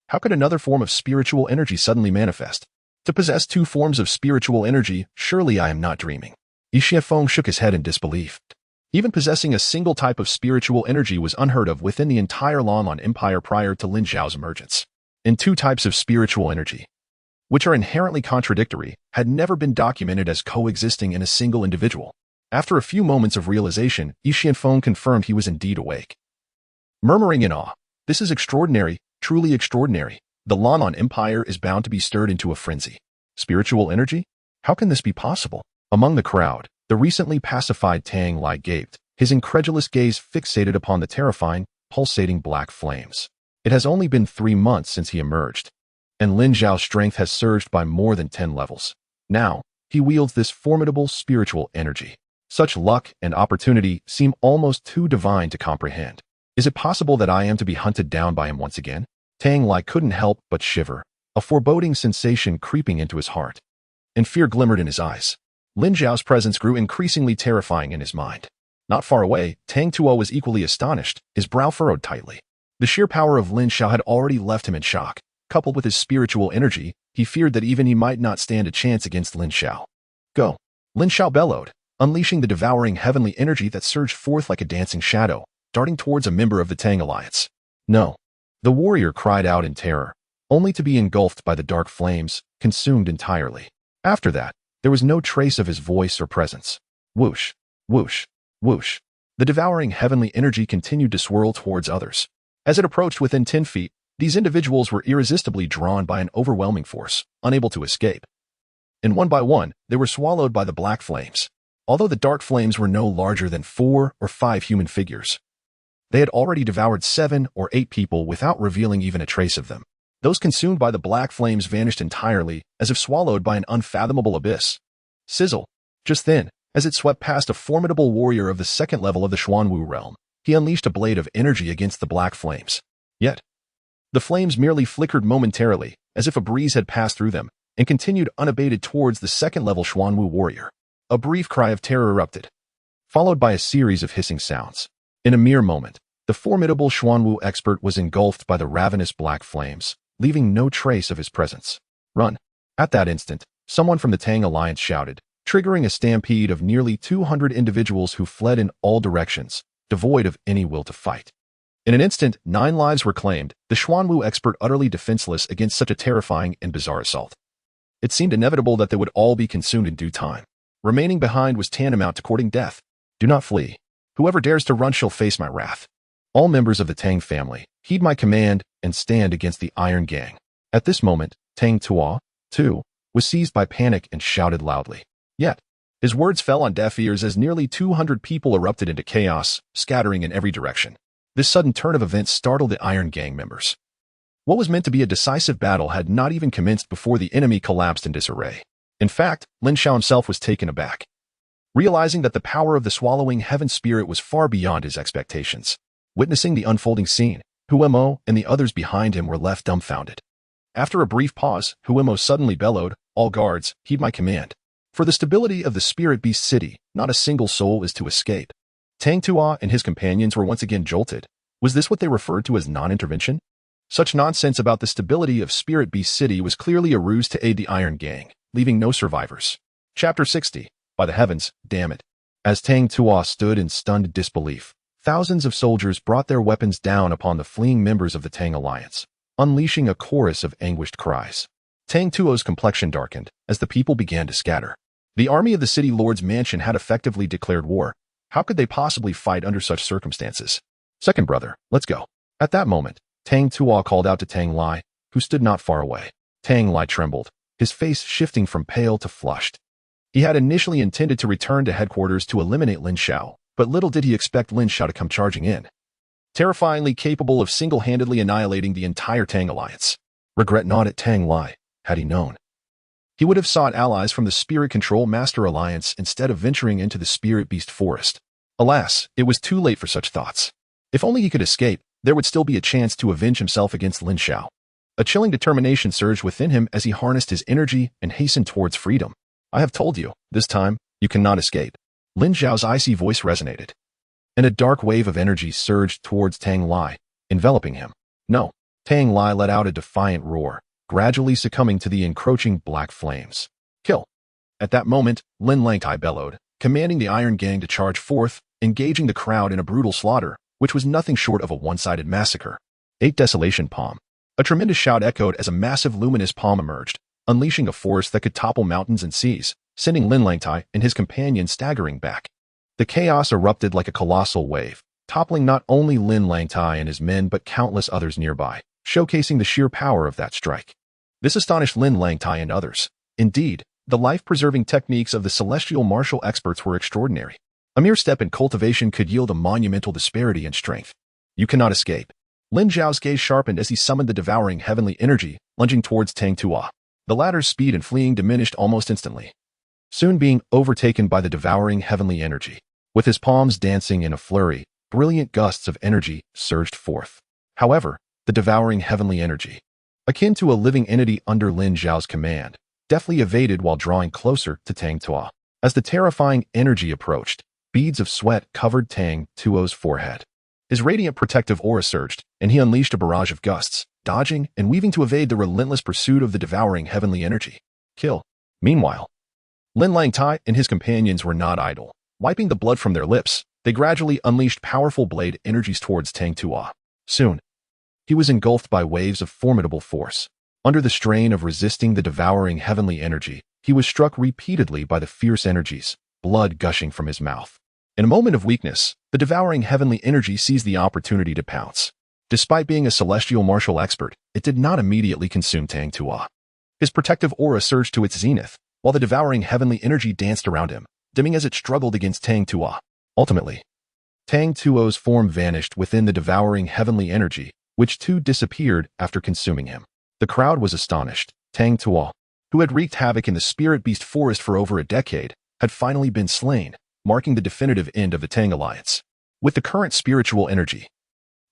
How could another form of spiritual energy suddenly manifest? To possess 2 forms of spiritual energy, surely I am not dreaming. Yi Xuanfeng shook his head in disbelief. Even possessing a single type of spiritual energy was unheard of within the entire Lanlan Empire prior to Lin Xiao's emergence. And 2 types of spiritual energy, which are inherently contradictory, had never been documented as coexisting in a single individual. After a few moments of realization, Yi Xuanfeng confirmed he was indeed awake. Murmuring in awe, "This is extraordinary, truly extraordinary. The Lanlan Empire is bound to be stirred into a frenzy. Spiritual energy? How can this be possible?" Among the crowd, the recently pacified Tang Lai gaped, his incredulous gaze fixated upon the terrifying, pulsating black flames. It has only been 3 months since he emerged, and Lin Xiao's strength has surged by more than 10 levels. Now, he wields this formidable spiritual energy. Such luck and opportunity seem almost too divine to comprehend. Is it possible that I am to be hunted down by him once again? Tang Lai couldn't help but shiver, a foreboding sensation creeping into his heart, and fear glimmered in his eyes. Lin Xiao's presence grew increasingly terrifying in his mind. Not far away, Tang Tuo was equally astonished, his brow furrowed tightly. The sheer power of Lin Xiao had already left him in shock. Coupled with his spiritual energy, he feared that even he might not stand a chance against Lin Xiao. Go! Lin Xiao bellowed, unleashing the devouring heavenly energy that surged forth like a dancing shadow, darting towards a member of the Tang Alliance. No! The warrior cried out in terror, only to be engulfed by the dark flames, consumed entirely. After that, there was no trace of his voice or presence. Whoosh, whoosh, whoosh. The devouring heavenly energy continued to swirl towards others. As it approached within 10 feet, these individuals were irresistibly drawn by an overwhelming force, unable to escape. And one by one, they were swallowed by the black flames. Although the dark flames were no larger than 4 or 5 human figures, they had already devoured 7 or 8 people without revealing even a trace of them. Those consumed by the black flames vanished entirely, as if swallowed by an unfathomable abyss. Sizzle! Just then, as it swept past a formidable warrior of the 2nd level of the Xuanwu realm, he unleashed a blade of energy against the black flames. Yet, the flames merely flickered momentarily, as if a breeze had passed through them, and continued unabated towards the 2nd level Xuanwu warrior. A brief cry of terror erupted, followed by a series of hissing sounds. In a mere moment, the formidable Xuanwu expert was engulfed by the ravenous black flames, leaving no trace of his presence. Run! At that instant, someone from the Tang Alliance shouted, triggering a stampede of nearly 200 individuals who fled in all directions, devoid of any will to fight. In an instant, 9 lives were claimed, the Xuanwu expert utterly defenseless against such a terrifying and bizarre assault. It seemed inevitable that they would all be consumed in due time. Remaining behind was tantamount to courting death. Do not flee. Whoever dares to run shall face my wrath. All members of the Tang family, heed my command and stand against the Iron Gang. At this moment, Tang Tua, too, was seized by panic and shouted loudly. Yet, his words fell on deaf ears as nearly 200 people erupted into chaos, scattering in every direction. This sudden turn of events startled the Iron Gang members. What was meant to be a decisive battle had not even commenced before the enemy collapsed in disarray. In fact, Lin Xiao himself was taken aback, realizing that the power of the swallowing heaven spirit was far beyond his expectations. Witnessing the unfolding scene, Huemo and the others behind him were left dumbfounded. After a brief pause, Huemo suddenly bellowed, "All guards, heed my command. For the stability of the Spirit Beast City, not a single soul is to escape." Tang Tua and his companions were once again jolted. Was this what they referred to as non-intervention? Such nonsense about the stability of Spirit Beast City was clearly a ruse to aid the Iron Gang, leaving no survivors. Chapter 60. By the heavens, damn it. As Tang Tua stood in stunned disbelief, thousands of soldiers brought their weapons down upon the fleeing members of the Tang Alliance, unleashing a chorus of anguished cries. Tang Tuo's complexion darkened as the people began to scatter. The army of the city lord's mansion had effectively declared war. How could they possibly fight under such circumstances? Second brother, let's go. At that moment, Tang Tua called out to Tang Lai, who stood not far away. Tang Lai trembled, his face shifting from pale to flushed. He had initially intended to return to headquarters to eliminate Lin Xiao, but little did he expect Lin Xiao to come charging in, terrifyingly capable of single-handedly annihilating the entire Tang Alliance. Regret not at Tang Lai, had he known. He would have sought allies from the Spirit Control Master Alliance instead of venturing into the Spirit Beast Forest. Alas, it was too late for such thoughts. If only he could escape, there would still be a chance to avenge himself against Lin Xiao. A chilling determination surged within him as he harnessed his energy and hastened towards freedom. I have told you, this time, you cannot escape. Lin Xiao's icy voice resonated, and a dark wave of energy surged towards Tang Lai, enveloping him. No. Tang Lai let out a defiant roar, gradually succumbing to the encroaching black flames. Kill. At that moment, Lin Langtai bellowed, commanding the Iron Gang to charge forth, engaging the crowd in a brutal slaughter, which was nothing short of a one-sided massacre. 8 Desolation Palm. A tremendous shout echoed as a massive luminous palm emerged, unleashing a force that could topple mountains and seas, sending Lin Langtai and his companions staggering back. The chaos erupted like a colossal wave, toppling not only Lin Langtai and his men but countless others nearby, showcasing the sheer power of that strike. This astonished Lin Langtai and others. Indeed, the life-preserving techniques of the celestial martial experts were extraordinary. A mere step in cultivation could yield a monumental disparity in strength. You cannot escape. Lin Xiao's gaze sharpened as he summoned the devouring heavenly energy, lunging towards Tang Tua. The latter's speed in fleeing diminished almost instantly, soon being overtaken by the devouring heavenly energy. With his palms dancing in a flurry, brilliant gusts of energy surged forth. However, the devouring heavenly energy, akin to a living entity under Lin Xiao's command, deftly evaded while drawing closer to Tang Tua. As the terrifying energy approached, beads of sweat covered Tang Tuo's forehead. His radiant protective aura surged, and he unleashed a barrage of gusts, dodging and weaving to evade the relentless pursuit of the devouring heavenly energy. Kill. Meanwhile, Lin Langtai and his companions were not idle. Wiping the blood from their lips, they gradually unleashed powerful blade energies towards Tang Tua. Soon, he was engulfed by waves of formidable force. Under the strain of resisting the devouring heavenly energy, he was struck repeatedly by the fierce energies, blood gushing from his mouth. In a moment of weakness, the devouring heavenly energy seized the opportunity to pounce. Despite being a celestial martial expert, it did not immediately consume Tang Tua. His protective aura surged to its zenith, while the devouring heavenly energy danced around him, dimming as it struggled against Tang Tua. Ultimately, Tang Tuo's form vanished within the devouring heavenly energy, which too disappeared after consuming him. The crowd was astonished. Tang Tua, who had wreaked havoc in the Spirit Beast Forest for over a decade, had finally been slain, marking the definitive end of the Tang Alliance. With the current spiritual energy,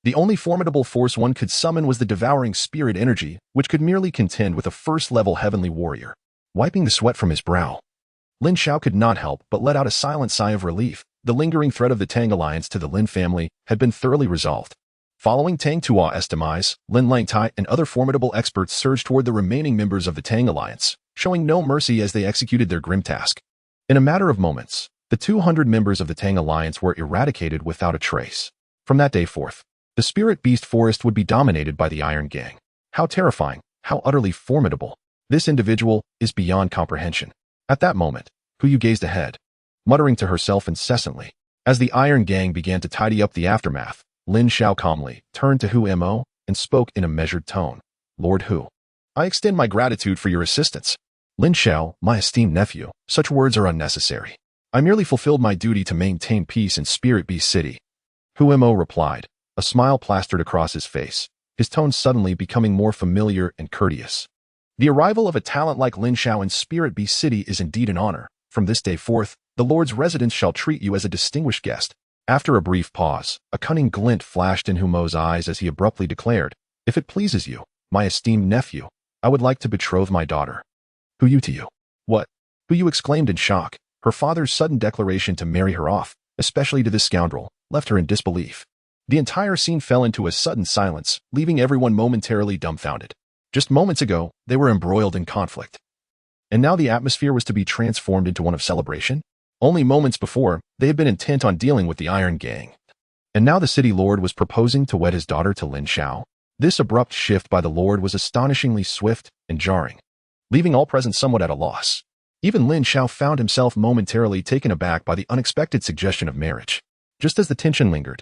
the only formidable force one could summon was the devouring spirit energy, which could merely contend with a first-level heavenly warrior. Wiping the sweat from his brow, Lin Xiao could not help but let out a silent sigh of relief. The lingering threat of the Tang Alliance to the Lin family had been thoroughly resolved. Following Tang Tua's demise, Lin Langtai and other formidable experts surged toward the remaining members of the Tang Alliance, showing no mercy as they executed their grim task. In a matter of moments, the 200 members of the Tang Alliance were eradicated without a trace. From that day forth, the Spirit Beast Forest would be dominated by the Iron Gang. How terrifying, how utterly formidable. This individual is beyond comprehension. At that moment, Puyu gazed ahead, muttering to herself incessantly. As the Iron Gang began to tidy up the aftermath, Lin Xiao calmly turned to Hu Mo and spoke in a measured tone. Lord Hu, I extend my gratitude for your assistance. Lin Xiao, my esteemed nephew, such words are unnecessary. I merely fulfilled my duty to maintain peace in Spirit Beast City. Hu Mo replied, a smile plastered across his face, his tone suddenly becoming more familiar and courteous. The arrival of a talent like Lin Xiao in Spirit Beast City is indeed an honor. From this day forth, the Lord's residence shall treat you as a distinguished guest. After a brief pause, a cunning glint flashed in Hu Mo's eyes as he abruptly declared, if it pleases you, my esteemed nephew, I would like to betroth my daughter. Hu Yu to you. What? Hu Yu exclaimed in shock. Her father's sudden declaration to marry her off, especially to this scoundrel, left her in disbelief. The entire scene fell into a sudden silence, leaving everyone momentarily dumbfounded. Just moments ago, they were embroiled in conflict. And now the atmosphere was to be transformed into one of celebration? Only moments before, they had been intent on dealing with the Iron Gang. And now the city lord was proposing to wed his daughter to Lin Xiao. This abrupt shift by the lord was astonishingly swift and jarring, leaving all present somewhat at a loss. Even Lin Xiao found himself momentarily taken aback by the unexpected suggestion of marriage. Just as the tension lingered,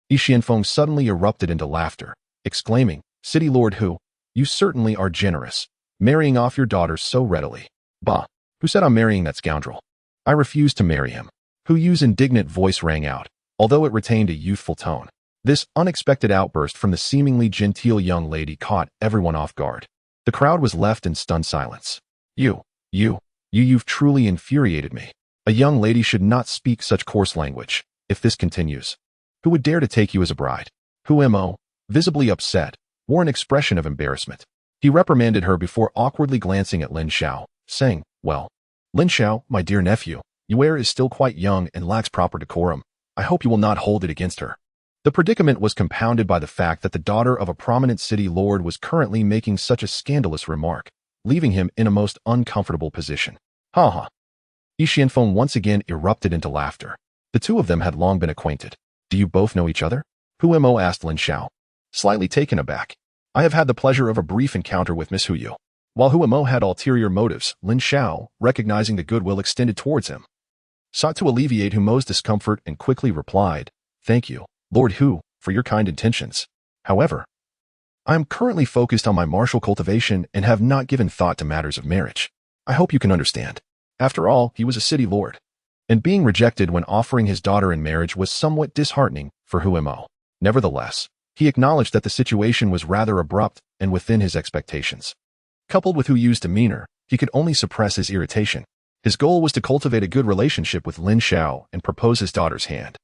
Yi Xianfeng suddenly erupted into laughter, exclaiming, City Lord Hu, you certainly are generous, marrying off your daughter so readily. Bah, who said I'm marrying that scoundrel? I refuse to marry him. Hu Yu's indignant voice rang out, although it retained a youthful tone. This unexpected outburst from the seemingly genteel young lady caught everyone off guard. The crowd was left in stunned silence. You've truly infuriated me. A young lady should not speak such coarse language. If this continues, who would dare to take you as a bride? Hu Mo, visibly upset, wore an expression of embarrassment. He reprimanded her before awkwardly glancing at Lin Xiao, saying, well, Lin Xiao, my dear nephew, your heir is still quite young and lacks proper decorum. I hope you will not hold it against her. The predicament was compounded by the fact that the daughter of a prominent city lord was currently making such a scandalous remark, leaving him in a most uncomfortable position. Ha ha. Yi Xianfeng once again erupted into laughter. The two of them had long been acquainted. Do you both know each other? Hu Mo asked Lin Xiao, slightly taken aback. I have had the pleasure of a brief encounter with Miss Hu Yu. While Hu Mo had ulterior motives, Lin Xiao, recognizing the goodwill extended towards him, sought to alleviate Hu Mo's discomfort and quickly replied, thank you, Lord Hu, for your kind intentions. However, I am currently focused on my martial cultivation and have not given thought to matters of marriage. I hope you can understand. After all, he was a city lord, and being rejected when offering his daughter in marriage was somewhat disheartening for Hu Mo. Nevertheless, he acknowledged that the situation was rather abrupt and within his expectations. Coupled with Hu Yu's demeanor, he could only suppress his irritation. His goal was to cultivate a good relationship with Lin Xiao and propose his daughter's hand.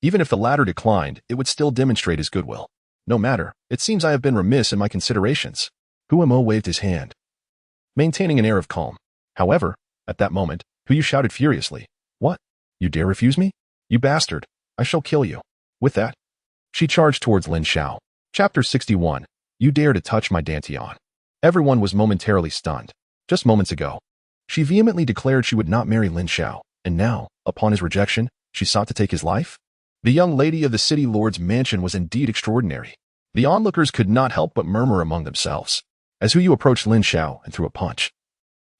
Even if the latter declined, it would still demonstrate his goodwill. No matter, it seems I have been remiss in my considerations. Hu Mo waved his hand, maintaining an air of calm. However, at that moment, Hu Yu shouted furiously, what? You dare refuse me? You bastard, I shall kill you. With that, she charged towards Lin Xiao. Chapter 61. You dare to touch my Dantian. Everyone was momentarily stunned. Just moments ago, she vehemently declared she would not marry Lin Xiao, and now, upon his rejection, she sought to take his life? The young lady of the city lord's mansion was indeed extraordinary. The onlookers could not help but murmur among themselves, as Hu Yu approached Lin Xiao and threw a punch.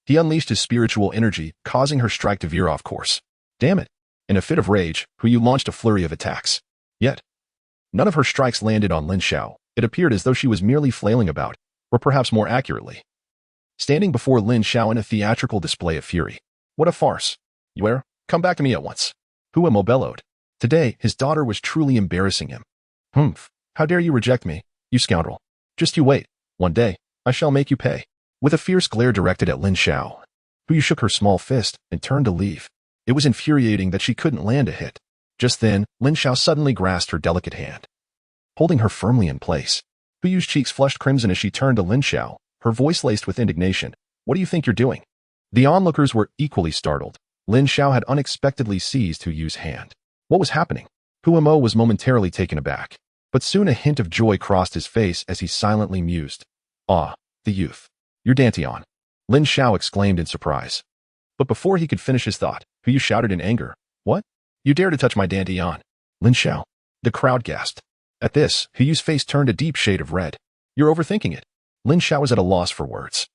He unleashed his spiritual energy, causing her strike to veer off course. Damn it! In a fit of rage, Hu Yu launched a flurry of attacks. Yet, none of her strikes landed on Lin Xiao. It appeared as though she was merely flailing about, or perhaps more accurately, standing before Lin Xiao in a theatrical display of fury. What a farce! Yuer, come back to me at once. Hu Mo bellowed. Today, his daughter was truly embarrassing him. Humph! How dare you reject me, you scoundrel? Just you wait. One day, I shall make you pay. With a fierce glare directed at Lin Xiao, Hu Yu shook her small fist and turned to leave. It was infuriating that she couldn't land a hit. Just then, Lin Xiao suddenly grasped her delicate hand, holding her firmly in place. Hu Yu's cheeks flushed crimson as she turned to Lin Xiao, her voice laced with indignation. What do you think you're doing? The onlookers were equally startled. Lin Xiao had unexpectedly seized Hu Yu's hand. What was happening? Hu Mo was momentarily taken aback, but soon a hint of joy crossed his face as he silently mused. Ah, the youth. Your Dantian. Lin Xiao exclaimed in surprise. But before he could finish his thought, Hu Yu shouted in anger. What? You dare to touch my Dantian? Lin Xiao. The crowd gasped. At this, Hu Yu's face turned a deep shade of red. You're overthinking it. Lin Xiao was at a loss for words.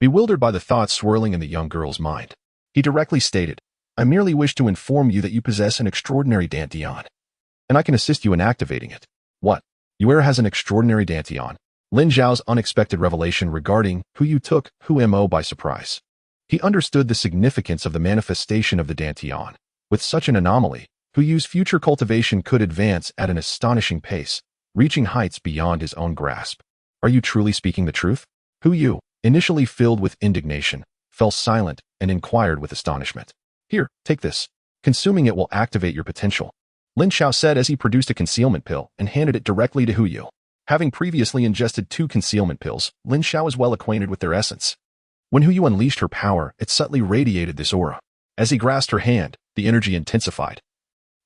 Bewildered by the thoughts swirling in the young girl's mind, he directly stated, I merely wish to inform you that you possess an extraordinary dantian, and I can assist you in activating it. What? Yuer has an extraordinary dantian. Lin Xiao's unexpected revelation regarding Hu Yu took Hu Mo by surprise. He understood the significance of the manifestation of the dantian. With such an anomaly, Hu Yu's future cultivation could advance at an astonishing pace, reaching heights beyond his own grasp. Are you truly speaking the truth? Hu Yu, initially filled with indignation, fell silent and inquired with astonishment. Here, take this. Consuming it will activate your potential, Lin Xiao said as he produced a concealment pill and handed it directly to Hu Yu. Having previously ingested 2 concealment pills, Lin Xiao was well acquainted with their essence. When Hu Yu unleashed her power, it subtly radiated this aura. As he grasped her hand, the energy intensified,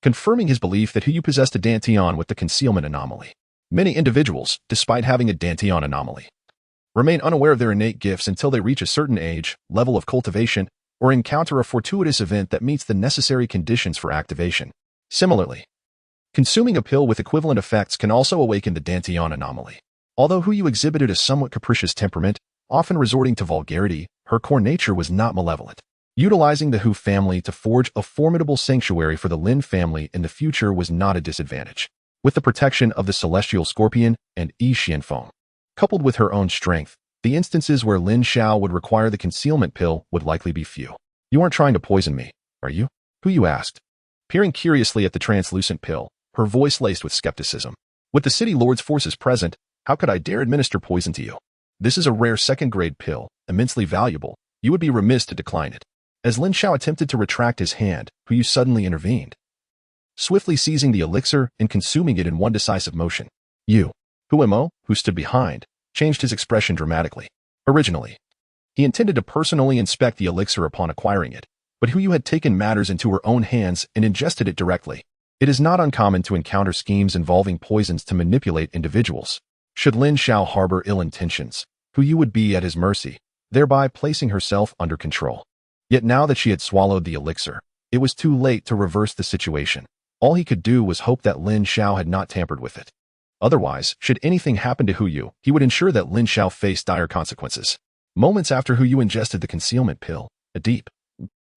confirming his belief that Hu Yu possessed a dantian with the concealment anomaly. Many individuals, despite having a dantian anomaly, remain unaware of their innate gifts until they reach a certain age, level of cultivation, or encounter a fortuitous event that meets the necessary conditions for activation. Similarly, consuming a pill with equivalent effects can also awaken the dantian anomaly. Although Hu Yu exhibited a somewhat capricious temperament, often resorting to vulgarity, her core nature was not malevolent. Utilizing the Hu family to forge a formidable sanctuary for the Lin family in the future was not a disadvantage. With the protection of the Celestial Scorpion and Yi Xianfeng, coupled with her own strength, the instances where Lin Xiao would require the concealment pill would likely be few. You aren't trying to poison me, are you? Hu Yu asked, peering curiously at the translucent pill, her voice laced with skepticism. With the city lord's forces present, how could I dare administer poison to you? This is a rare second-grade pill, immensely valuable. You would be remiss to decline it. As Lin Xiao attempted to retract his hand, Hu Yu suddenly intervened, swiftly seizing the elixir and consuming it in one decisive motion. Hu Mo, who stood behind, changed his expression dramatically. Originally, he intended to personally inspect the elixir upon acquiring it, but Hu Yu had taken matters into her own hands and ingested it directly. It is not uncommon to encounter schemes involving poisons to manipulate individuals. Should Lin Xiao harbor ill intentions, Hu Yu would be at his mercy, thereby placing herself under control. Yet now that she had swallowed the elixir, it was too late to reverse the situation. All he could do was hope that Lin Xiao had not tampered with it. Otherwise, should anything happen to Hu Yu, he would ensure that Lin Xiao faced dire consequences. Moments after Hu Yu ingested the concealment pill, a deep,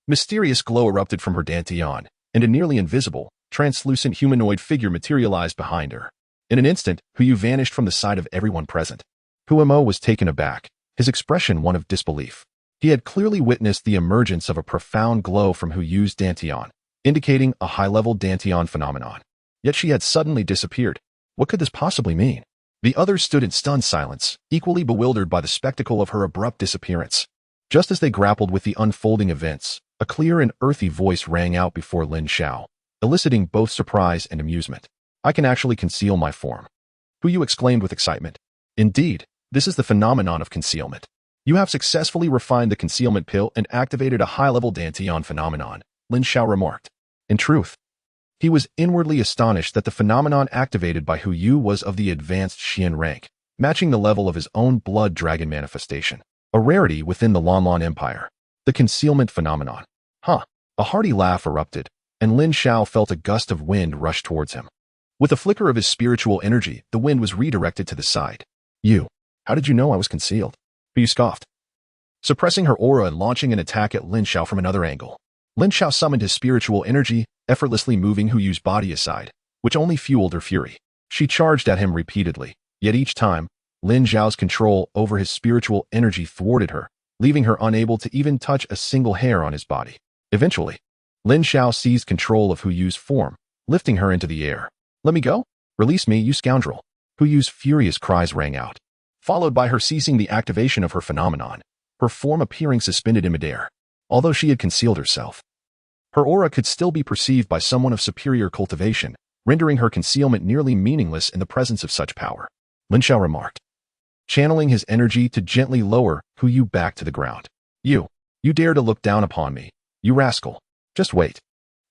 mysterious glow erupted from her dantian, and a nearly invisible, translucent humanoid figure materialized behind her. In an instant, Hu Yu vanished from the sight of everyone present. Hu Mo was taken aback, his expression one of disbelief. He had clearly witnessed the emergence of a profound glow from Hu Yu's dantian, indicating a high-level dantian phenomenon. Yet she had suddenly disappeared. What could this possibly mean? The others stood in stunned silence, equally bewildered by the spectacle of her abrupt disappearance. Just as they grappled with the unfolding events, a clear and earthy voice rang out before Lin Xiao, eliciting both surprise and amusement. I can actually conceal my form. Hu Yu exclaimed with excitement. Indeed, this is the phenomenon of concealment. You have successfully refined the concealment pill and activated a high-level dantian phenomenon, Lin Xiao remarked. In truth, he was inwardly astonished that the phenomenon activated by Hu Yu was of the advanced Xian rank, matching the level of his own blood dragon manifestation, a rarity within the Lanlan Empire. The concealment phenomenon. Huh. A hearty laugh erupted, and Lin Xiao felt a gust of wind rush towards him. With a flicker of his spiritual energy, the wind was redirected to the side. You. How did you know I was concealed? Hu Yu scoffed, suppressing her aura and launching an attack at Lin Xiao from another angle. Lin Xiao summoned his spiritual energy, effortlessly moving Hu Yu's body aside, which only fueled her fury. She charged at him repeatedly, yet each time, Lin Xiao's control over his spiritual energy thwarted her, leaving her unable to even touch a single hair on his body. Eventually, Lin Xiao seized control of Hu Yu's form, lifting her into the air. Let me go? Release me, you scoundrel. Hu Yu's furious cries rang out, followed by her ceasing the activation of her phenomenon, her form appearing suspended in midair. Although she had concealed herself, her aura could still be perceived by someone of superior cultivation, rendering her concealment nearly meaningless in the presence of such power. Lin Xiao remarked, channeling his energy to gently lower Hu Yu back to the ground. You dare to look down upon me, you rascal. Just wait.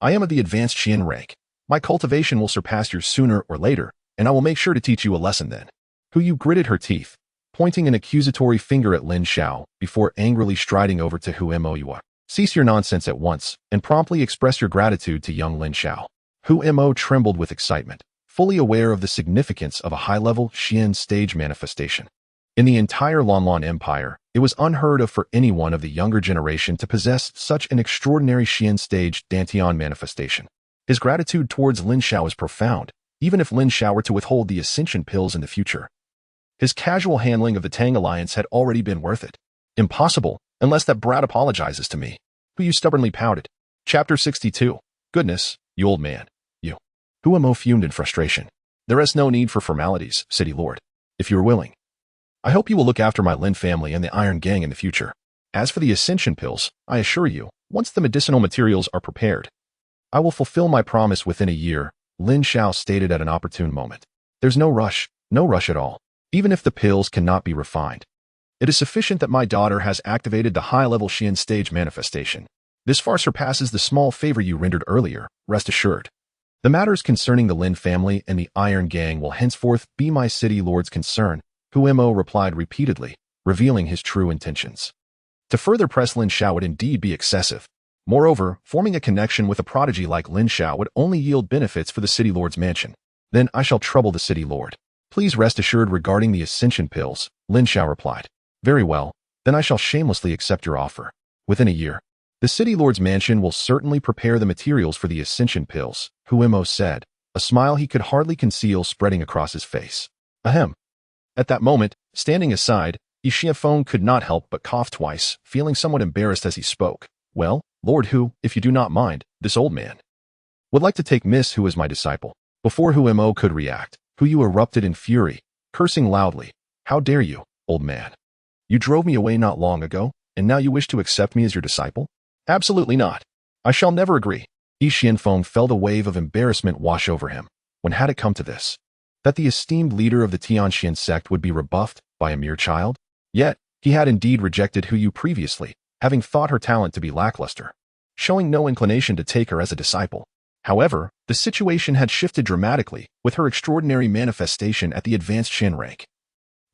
I am of the advanced Xian rank. My cultivation will surpass yours sooner or later, and I will make sure to teach you a lesson then. Hu Yu gritted her teeth, pointing an accusatory finger at Lin Xiao before angrily striding over to Hu Mo. Cease your nonsense at once, and promptly express your gratitude to young Lin Xiao. Hu Mo trembled with excitement, fully aware of the significance of a high-level Xian stage manifestation. In the entire Lanlan Empire, it was unheard of for anyone of the younger generation to possess such an extraordinary Xian stage Dantian manifestation. His gratitude towards Lin Xiao is profound, even if Lin Xiao were to withhold the ascension pills in the future. His casual handling of the Tang Alliance had already been worth it. Impossible, unless that brat apologizes to me. Hu Yu stubbornly pouted. Chapter 62. Goodness, you old man, you. Hu Mo fumed in frustration. There is no need for formalities, City Lord. If you are willing. I hope you will look after my Lin family and the Iron Gang in the future. As for the ascension pills, I assure you, once the medicinal materials are prepared, I will fulfill my promise within a year, Lin Xiao stated at an opportune moment. There's no rush at all. Even if the pills cannot be refined. It is sufficient that my daughter has activated the high-level Xian stage manifestation. This far surpasses the small favor you rendered earlier, rest assured. The matters concerning the Lin family and the Iron Gang will henceforth be my city lord's concern, Hu Mo replied repeatedly, revealing his true intentions. To further press Lin Xiao would indeed be excessive. Moreover, forming a connection with a prodigy like Lin Xiao would only yield benefits for the city lord's mansion. Then I shall trouble the city lord. Please rest assured regarding the ascension pills, Lin Xiao replied. Very well, then I shall shamelessly accept your offer. Within a year, the city lord's mansion will certainly prepare the materials for the ascension pills, Hu Mo said, a smile he could hardly conceal spreading across his face. Ahem. At that moment, standing aside, Yixiafeng could not help but cough twice, feeling somewhat embarrassed as he spoke. Well, Lord Hu, if you do not mind, this old man would like to take Miss Hu as my disciple. Before Hu Mo could react, Hu Yu erupted in fury, cursing loudly. How dare you, old man? You drove me away not long ago, and now you wish to accept me as your disciple? Absolutely not. I shall never agree. Yixianfeng felt a wave of embarrassment wash over him. When had it come to this? That the esteemed leader of the Tianxian sect would be rebuffed by a mere child? Yet, he had indeed rejected Hu Yu previously, having thought her talent to be lackluster, showing no inclination to take her as a disciple. However, the situation had shifted dramatically with her extraordinary manifestation at the advanced Shen rank.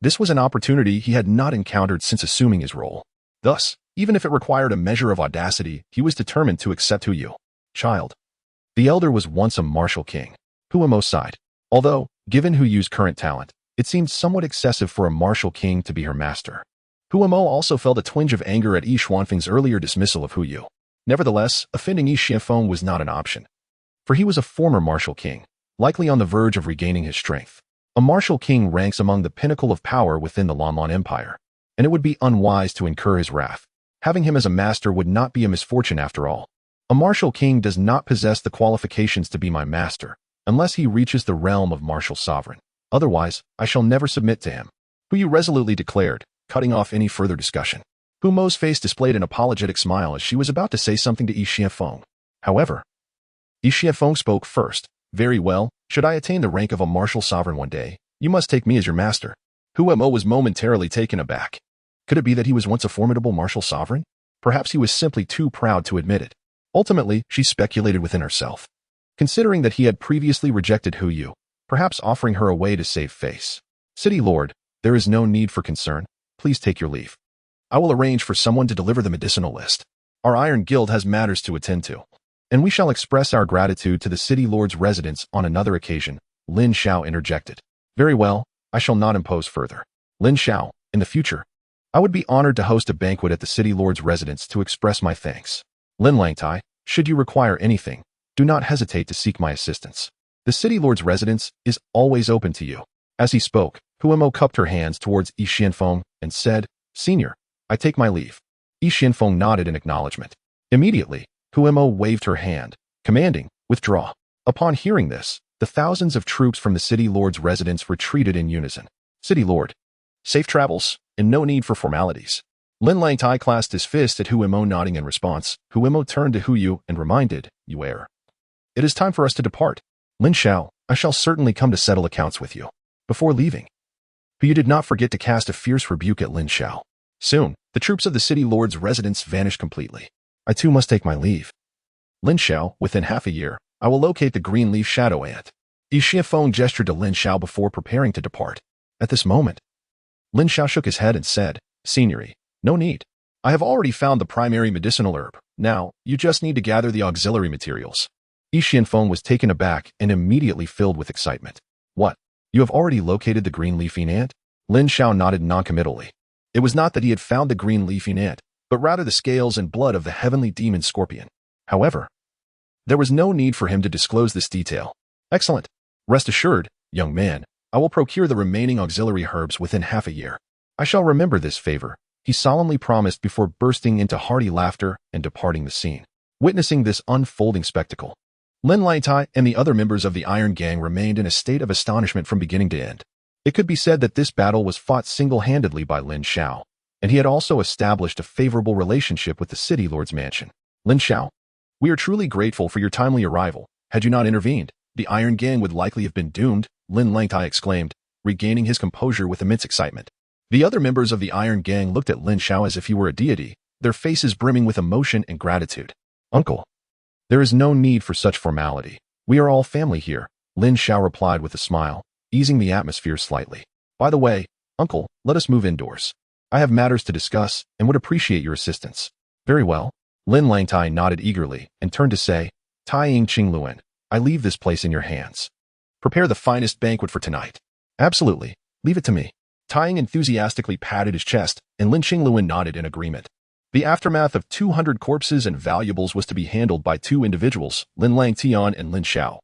This was an opportunity he had not encountered since assuming his role. Thus, even if it required a measure of audacity, he was determined to accept Hu Yu. Child. The elder was once a martial king. Hu Mo sighed. Although, given Hu Yu's current talent, it seemed somewhat excessive for a martial king to be her master. Hu Mo also felt a twinge of anger at Yi Xuanfeng's earlier dismissal of Hu Yu. Nevertheless, offending Yi Xianfeng was not an option. For he was a former martial king, likely on the verge of regaining his strength. A martial king ranks among the pinnacle of power within the Lanlan Empire, and it would be unwise to incur his wrath. Having him as a master would not be a misfortune after all. A martial king does not possess the qualifications to be my master, unless he reaches the realm of martial sovereign. Otherwise, I shall never submit to him. Hu Yu resolutely declared, cutting off any further discussion. Hu Mo's face displayed an apologetic smile as she was about to say something to Yi Xianfeng. However, Yi Xianfeng spoke first. Very well, should I attain the rank of a martial sovereign one day, you must take me as your master. Hu Mo was momentarily taken aback. Could it be that he was once a formidable martial sovereign? Perhaps he was simply too proud to admit it. Ultimately, she speculated within herself. Considering that he had previously rejected Hu Yu, perhaps offering her a way to save face. City Lord, there is no need for concern. Please take your leave. I will arrange for someone to deliver the medicinal list. Our Iron Guild has matters to attend to, and we shall express our gratitude to the City Lord's residence on another occasion, Lin Xiao interjected. Very well, I shall not impose further. Lin Xiao, in the future, I would be honored to host a banquet at the City Lord's residence to express my thanks. Lin Langtai, should you require anything, do not hesitate to seek my assistance. The City Lord's residence is always open to you. As he spoke, Hu Mo cupped her hands towards Yi Xianfeng and said, Senior, I take my leave. Yi Xianfeng nodded in acknowledgement. Immediately, Hu Mo waved her hand, commanding, withdraw. Upon hearing this, the thousands of troops from the City Lord's residence retreated in unison. City Lord, safe travels, and no need for formalities. Lin Langtai clasped his fist at Hu Mo, nodding in response. Hu Mo turned to Hu Yu and reminded, You err. It is time for us to depart. Lin Xiao, I shall certainly come to settle accounts with you. Before leaving, Hu Yu did not forget to cast a fierce rebuke at Lin Xiao. Soon, the troops of the City Lord's residence vanished completely. I too must take my leave. Lin Xiao, within half a year, I will locate the green leaf shadow ant. Yi Xianfeng gestured to Lin Xiao before preparing to depart. At this moment, Lin Xiao shook his head and said, Signory, no need. I have already found the primary medicinal herb. Now, you just need to gather the auxiliary materials. Yi Xianfeng was taken aback and immediately filled with excitement. What? You have already located the green leafing ant? Lin Xiao nodded noncommittally. It was not that he had found the green leafy ant, but rather the scales and blood of the heavenly demon scorpion. However, there was no need for him to disclose this detail. Excellent. Rest assured, young man, I will procure the remaining auxiliary herbs within half a year. I shall remember this favor, he solemnly promised before bursting into hearty laughter and departing the scene. Witnessing this unfolding spectacle, Lin Xiao and the other members of the Iron Gang remained in a state of astonishment from beginning to end. It could be said that this battle was fought single-handedly by Lin Xiao, and he had also established a favorable relationship with the City Lord's mansion. Lin Xiao, we are truly grateful for your timely arrival. Had you not intervened, the Iron Gang would likely have been doomed, Lin Xiao exclaimed, regaining his composure with immense excitement. The other members of the Iron Gang looked at Lin Xiao as if he were a deity, their faces brimming with emotion and gratitude. Uncle, there is no need for such formality. We are all family here, Lin Xiao replied with a smile, easing the atmosphere slightly. By the way, Uncle, let us move indoors. I have matters to discuss and would appreciate your assistance. Very well. Lin Xiao nodded eagerly and turned to say, Tai Qingluan, I leave this place in your hands. Prepare the finest banquet for tonight. Absolutely. Leave it to me. Tai enthusiastically patted his chest, and Lin Qingluan nodded in agreement. The aftermath of 200 corpses and valuables was to be handled by two individuals, Lin Xiao and Lin Xiao,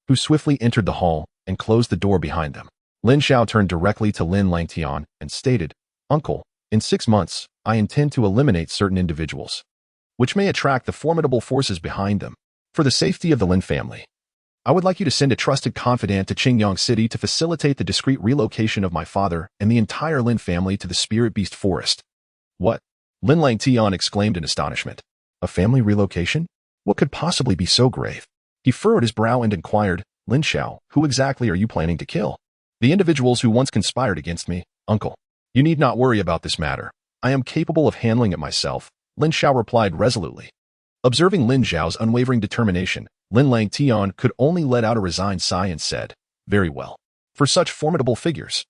who swiftly entered the hall and closed the door behind them. Lin Xiao turned directly to Lin Xiao and stated, Uncle, in 6 months, I intend to eliminate certain individuals, which may attract the formidable forces behind them. For the safety of the Lin family, I would like you to send a trusted confidant to Qingyang City to facilitate the discreet relocation of my father and the entire Lin family to the Spirit Beast Forest. What? Lin Xiao exclaimed in astonishment. A family relocation? What could possibly be so grave? He furrowed his brow and inquired, Lin Xiao, who exactly are you planning to kill? The individuals who once conspired against me, Uncle. You need not worry about this matter. I am capable of handling it myself, Lin Xiao replied resolutely. Observing Lin Xiao's unwavering determination, Lin Xiao could only let out a resigned sigh and said, Very well. For such formidable figures,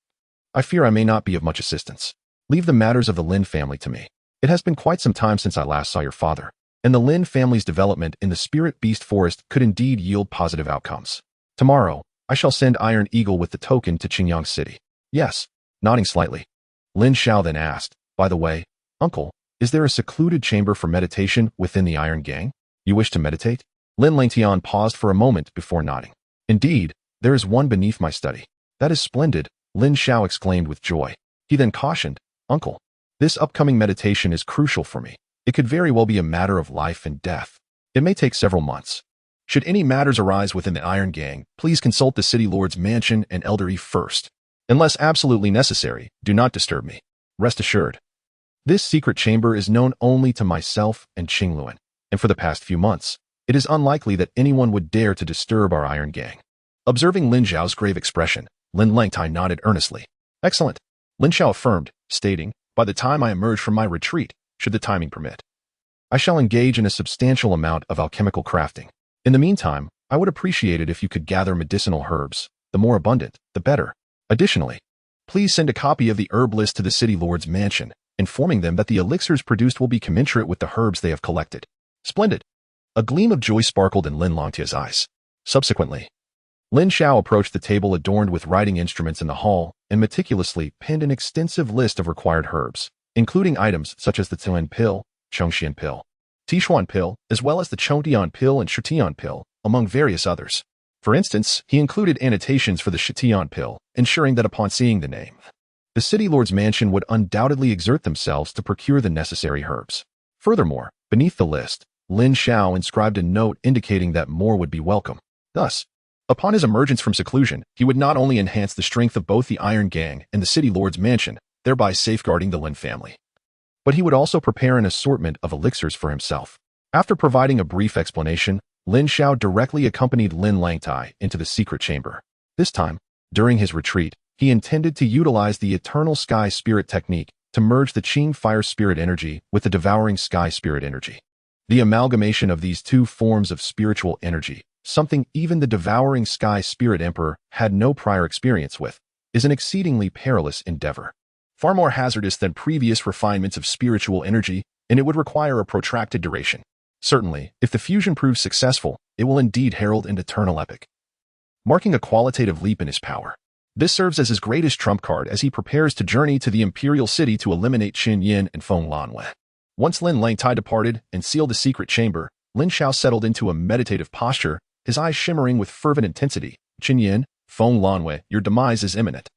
I fear I may not be of much assistance. Leave the matters of the Lin family to me. It has been quite some time since I last saw your father, and the Lin family's development in the Spirit Beast Forest could indeed yield positive outcomes. Tomorrow, I shall send Iron Eagle with the token to Qingyang City. Yes, nodding slightly. Lin Xiao then asked, By the way, Uncle, is there a secluded chamber for meditation within the Iron Gang? You wish to meditate? Lin Xiao paused for a moment before nodding. Indeed, there is one beneath my study. That is splendid, Lin Xiao exclaimed with joy. He then cautioned, Uncle, this upcoming meditation is crucial for me. It could very well be a matter of life and death. It may take several months. Should any matters arise within the Iron Gang, please consult the City Lord's mansion and elderly first. Unless absolutely necessary, do not disturb me. Rest assured. This secret chamber is known only to myself and Qingluan, and for the past few months, it is unlikely that anyone would dare to disturb our Iron Gang. Observing Lin Xiao's grave expression, Lin Xiao nodded earnestly. Excellent, Lin Xiao affirmed, stating, By the time I emerge from my retreat, should the timing permit, I shall engage in a substantial amount of alchemical crafting. In the meantime, I would appreciate it if you could gather medicinal herbs. The more abundant, the better. Additionally, please send a copy of the herb list to the City Lord's mansion, informing them that the elixirs produced will be commensurate with the herbs they have collected. Splendid. A gleam of joy sparkled in Lin Xiao's eyes. Subsequently, Lin Xiao approached the table adorned with writing instruments in the hall and meticulously penned an extensive list of required herbs, including items such as the Tian pill, Chongxian pill, Tishuan pill, as well as the Chongtian pill and Shutian pill, among various others. For instance, he included annotations for the Shutian pill, ensuring that upon seeing the name, the City Lord's mansion would undoubtedly exert themselves to procure the necessary herbs. Furthermore, beneath the list, Lin Xiao inscribed a note indicating that more would be welcome. Thus, upon his emergence from seclusion, he would not only enhance the strength of both the Iron Gang and the City Lord's mansion, thereby safeguarding the Lin family, but he would also prepare an assortment of elixirs for himself. After providing a brief explanation, Lin Xiao directly accompanied Lin Xiao into the secret chamber. This time, during his retreat, he intended to utilize the Eternal Sky Spirit technique to merge the Qing Fire Spirit energy with the Devouring Sky Spirit energy. The amalgamation of these two forms of spiritual energy, something even the Devouring Sky Spirit Emperor had no prior experience with, is an exceedingly perilous endeavor. Far more hazardous than previous refinements of spiritual energy, and it would require a protracted duration. Certainly, if the fusion proves successful, it will indeed herald an eternal epic, marking a qualitative leap in his power. This serves as his greatest trump card as he prepares to journey to the imperial city to eliminate Qin Yin and Feng Lanwei. Once Lin Langtai departed and sealed the secret chamber, Lin Xiao settled into a meditative posture, his eyes shimmering with fervent intensity. Qin Yin, Feng Lanwei, your demise is imminent.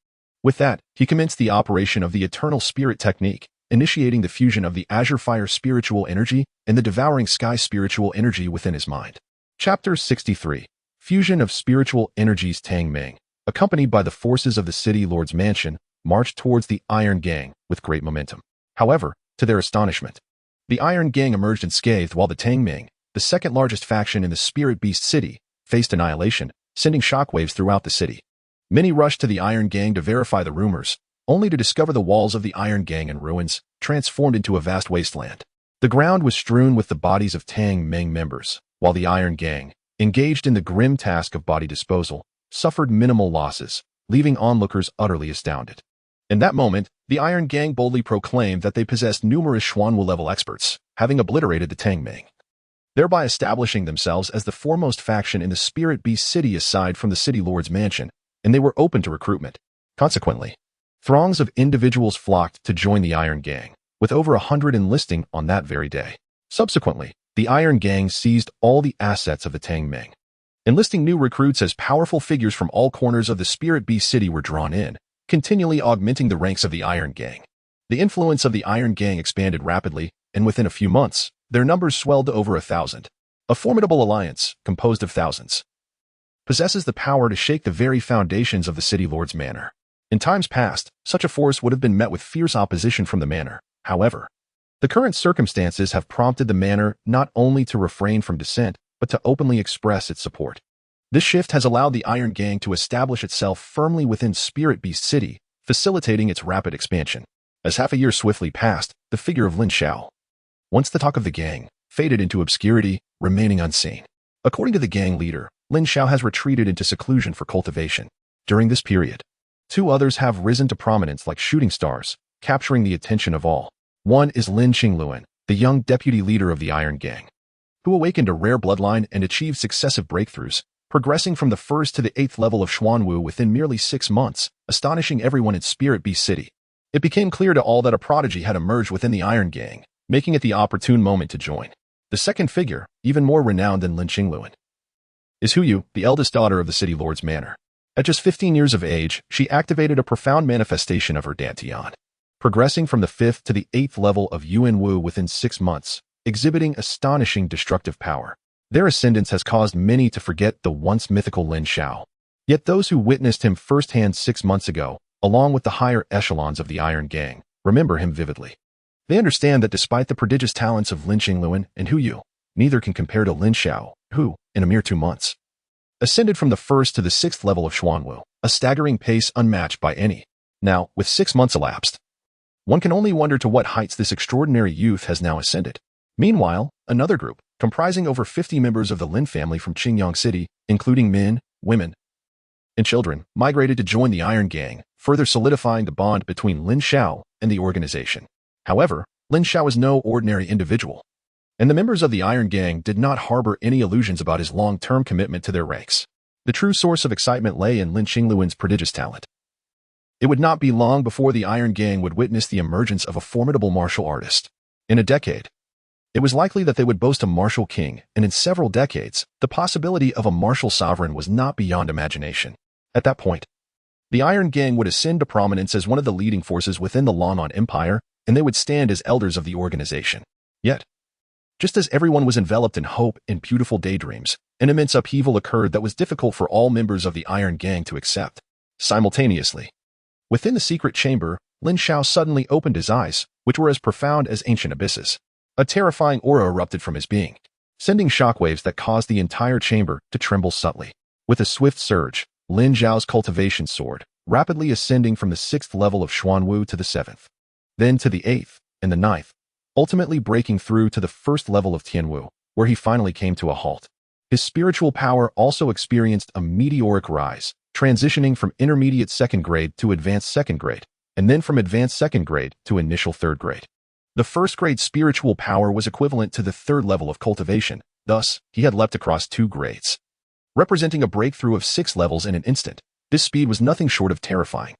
With that, he commenced the operation of the Eternal Spirit technique, initiating the fusion of the Azure Fire spiritual energy and the Devouring Sky spiritual energy within his mind. Chapter 63. Fusion of Spiritual Energies. Tang Ming, accompanied by the forces of the City Lord's mansion, marched towards the Iron Gang with great momentum. However, to their astonishment, the Iron Gang emerged unscathed while the Tang Ming, the second largest faction in the Spirit Beast City, faced annihilation, sending shockwaves throughout the city. Many rushed to the Iron Gang to verify the rumors, only to discover the walls of the Iron Gang in ruins, transformed into a vast wasteland. The ground was strewn with the bodies of Tang Ming members, while the Iron Gang, engaged in the grim task of body disposal, suffered minimal losses, leaving onlookers utterly astounded. In that moment, the Iron Gang boldly proclaimed that they possessed numerous Xuanwu-level experts, having obliterated the Tang Ming, thereby establishing themselves as the foremost faction in the Spirit Beast City aside from the City Lord's mansion, and they were open to recruitment. Consequently, throngs of individuals flocked to join the Iron Gang, with over 100 enlisting on that very day. Subsequently, the Iron Gang seized all the assets of the Tang Ming, enlisting new recruits as powerful figures from all corners of the Spirit Beast City were drawn in, continually augmenting the ranks of the Iron Gang. The influence of the Iron Gang expanded rapidly, and within a few months, their numbers swelled to over 1,000. A formidable alliance, composed of thousands, possesses the power to shake the very foundations of the City Lord's manor. In times past, such a force would have been met with fierce opposition from the manor. However, the current circumstances have prompted the manor not only to refrain from dissent, but to openly express its support. This shift has allowed the Iron Gang to establish itself firmly within Spirit Beast City, facilitating its rapid expansion. As half a year swiftly passed, the figure of Lin Xiao, once the talk of the gang, faded into obscurity, remaining unseen. According to the gang leader, Lin Xiao has retreated into seclusion for cultivation. During this period, two others have risen to prominence like shooting stars, capturing the attention of all. One is Lin Qingluan, the young deputy leader of the Iron Gang, who awakened a rare bloodline and achieved successive breakthroughs, progressing from the 1st to the 8th level of Xuanwu within merely 6 months, astonishing everyone in Spirit Beast City. It became clear to all that a prodigy had emerged within the Iron Gang, making it the opportune moment to join. The second figure, even more renowned than Lin Qingluan, is Huyu, the eldest daughter of the City Lord's manor. At just 15 years of age, she activated a profound manifestation of her dantian, progressing from the 5th to the 8th level of Yuanwu within 6 months, exhibiting astonishing destructive power. Their ascendance has caused many to forget the once mythical Lin Xiao. Yet those who witnessed him firsthand 6 months ago, along with the higher echelons of the Iron Gang, remember him vividly. They understand that despite the prodigious talents of Lin Qingluan and Huyu, neither can compare to Lin Xiao, who, in a mere 2 months, ascended from the 1st to the 6th level of Xuanwu, a staggering pace unmatched by any. Now, with 6 months elapsed, one can only wonder to what heights this extraordinary youth has now ascended. Meanwhile, another group, comprising over 50 members of the Lin family from Qingyang City, including men, women, and children, migrated to join the Iron Gang, further solidifying the bond between Lin Xiao and the organization. However, Lin Xiao is no ordinary individual, and the members of the Iron Gang did not harbor any illusions about his long-term commitment to their ranks. The true source of excitement lay in Lin Qingluan's prodigious talent. It would not be long before the Iron Gang would witness the emergence of a formidable martial artist. In a decade, it was likely that they would boast a martial king, and in several decades, the possibility of a martial sovereign was not beyond imagination. At that point, the Iron Gang would ascend to prominence as one of the leading forces within the Lan'an Empire, and they would stand as elders of the organization. Yet, just as everyone was enveloped in hope and beautiful daydreams, an immense upheaval occurred that was difficult for all members of the Iron Gang to accept. Simultaneously, within the secret chamber, Lin Xiao suddenly opened his eyes, which were as profound as ancient abysses. A terrifying aura erupted from his being, sending shockwaves that caused the entire chamber to tremble subtly. With a swift surge, Lin Xiao's cultivation soared, rapidly ascending from the 6th level of Xuanwu to the 7th, then to the 8th and the 9th, ultimately breaking through to the 1st level of Tianwu, where he finally came to a halt. His spiritual power also experienced a meteoric rise, transitioning from intermediate 2nd grade to advanced 2nd grade, and then from advanced 2nd grade to initial 3rd grade. The 1st grade spiritual power was equivalent to the 3rd level of cultivation, thus, he had leapt across 2 grades, representing a breakthrough of 6 levels in an instant. This speed was nothing short of terrifying.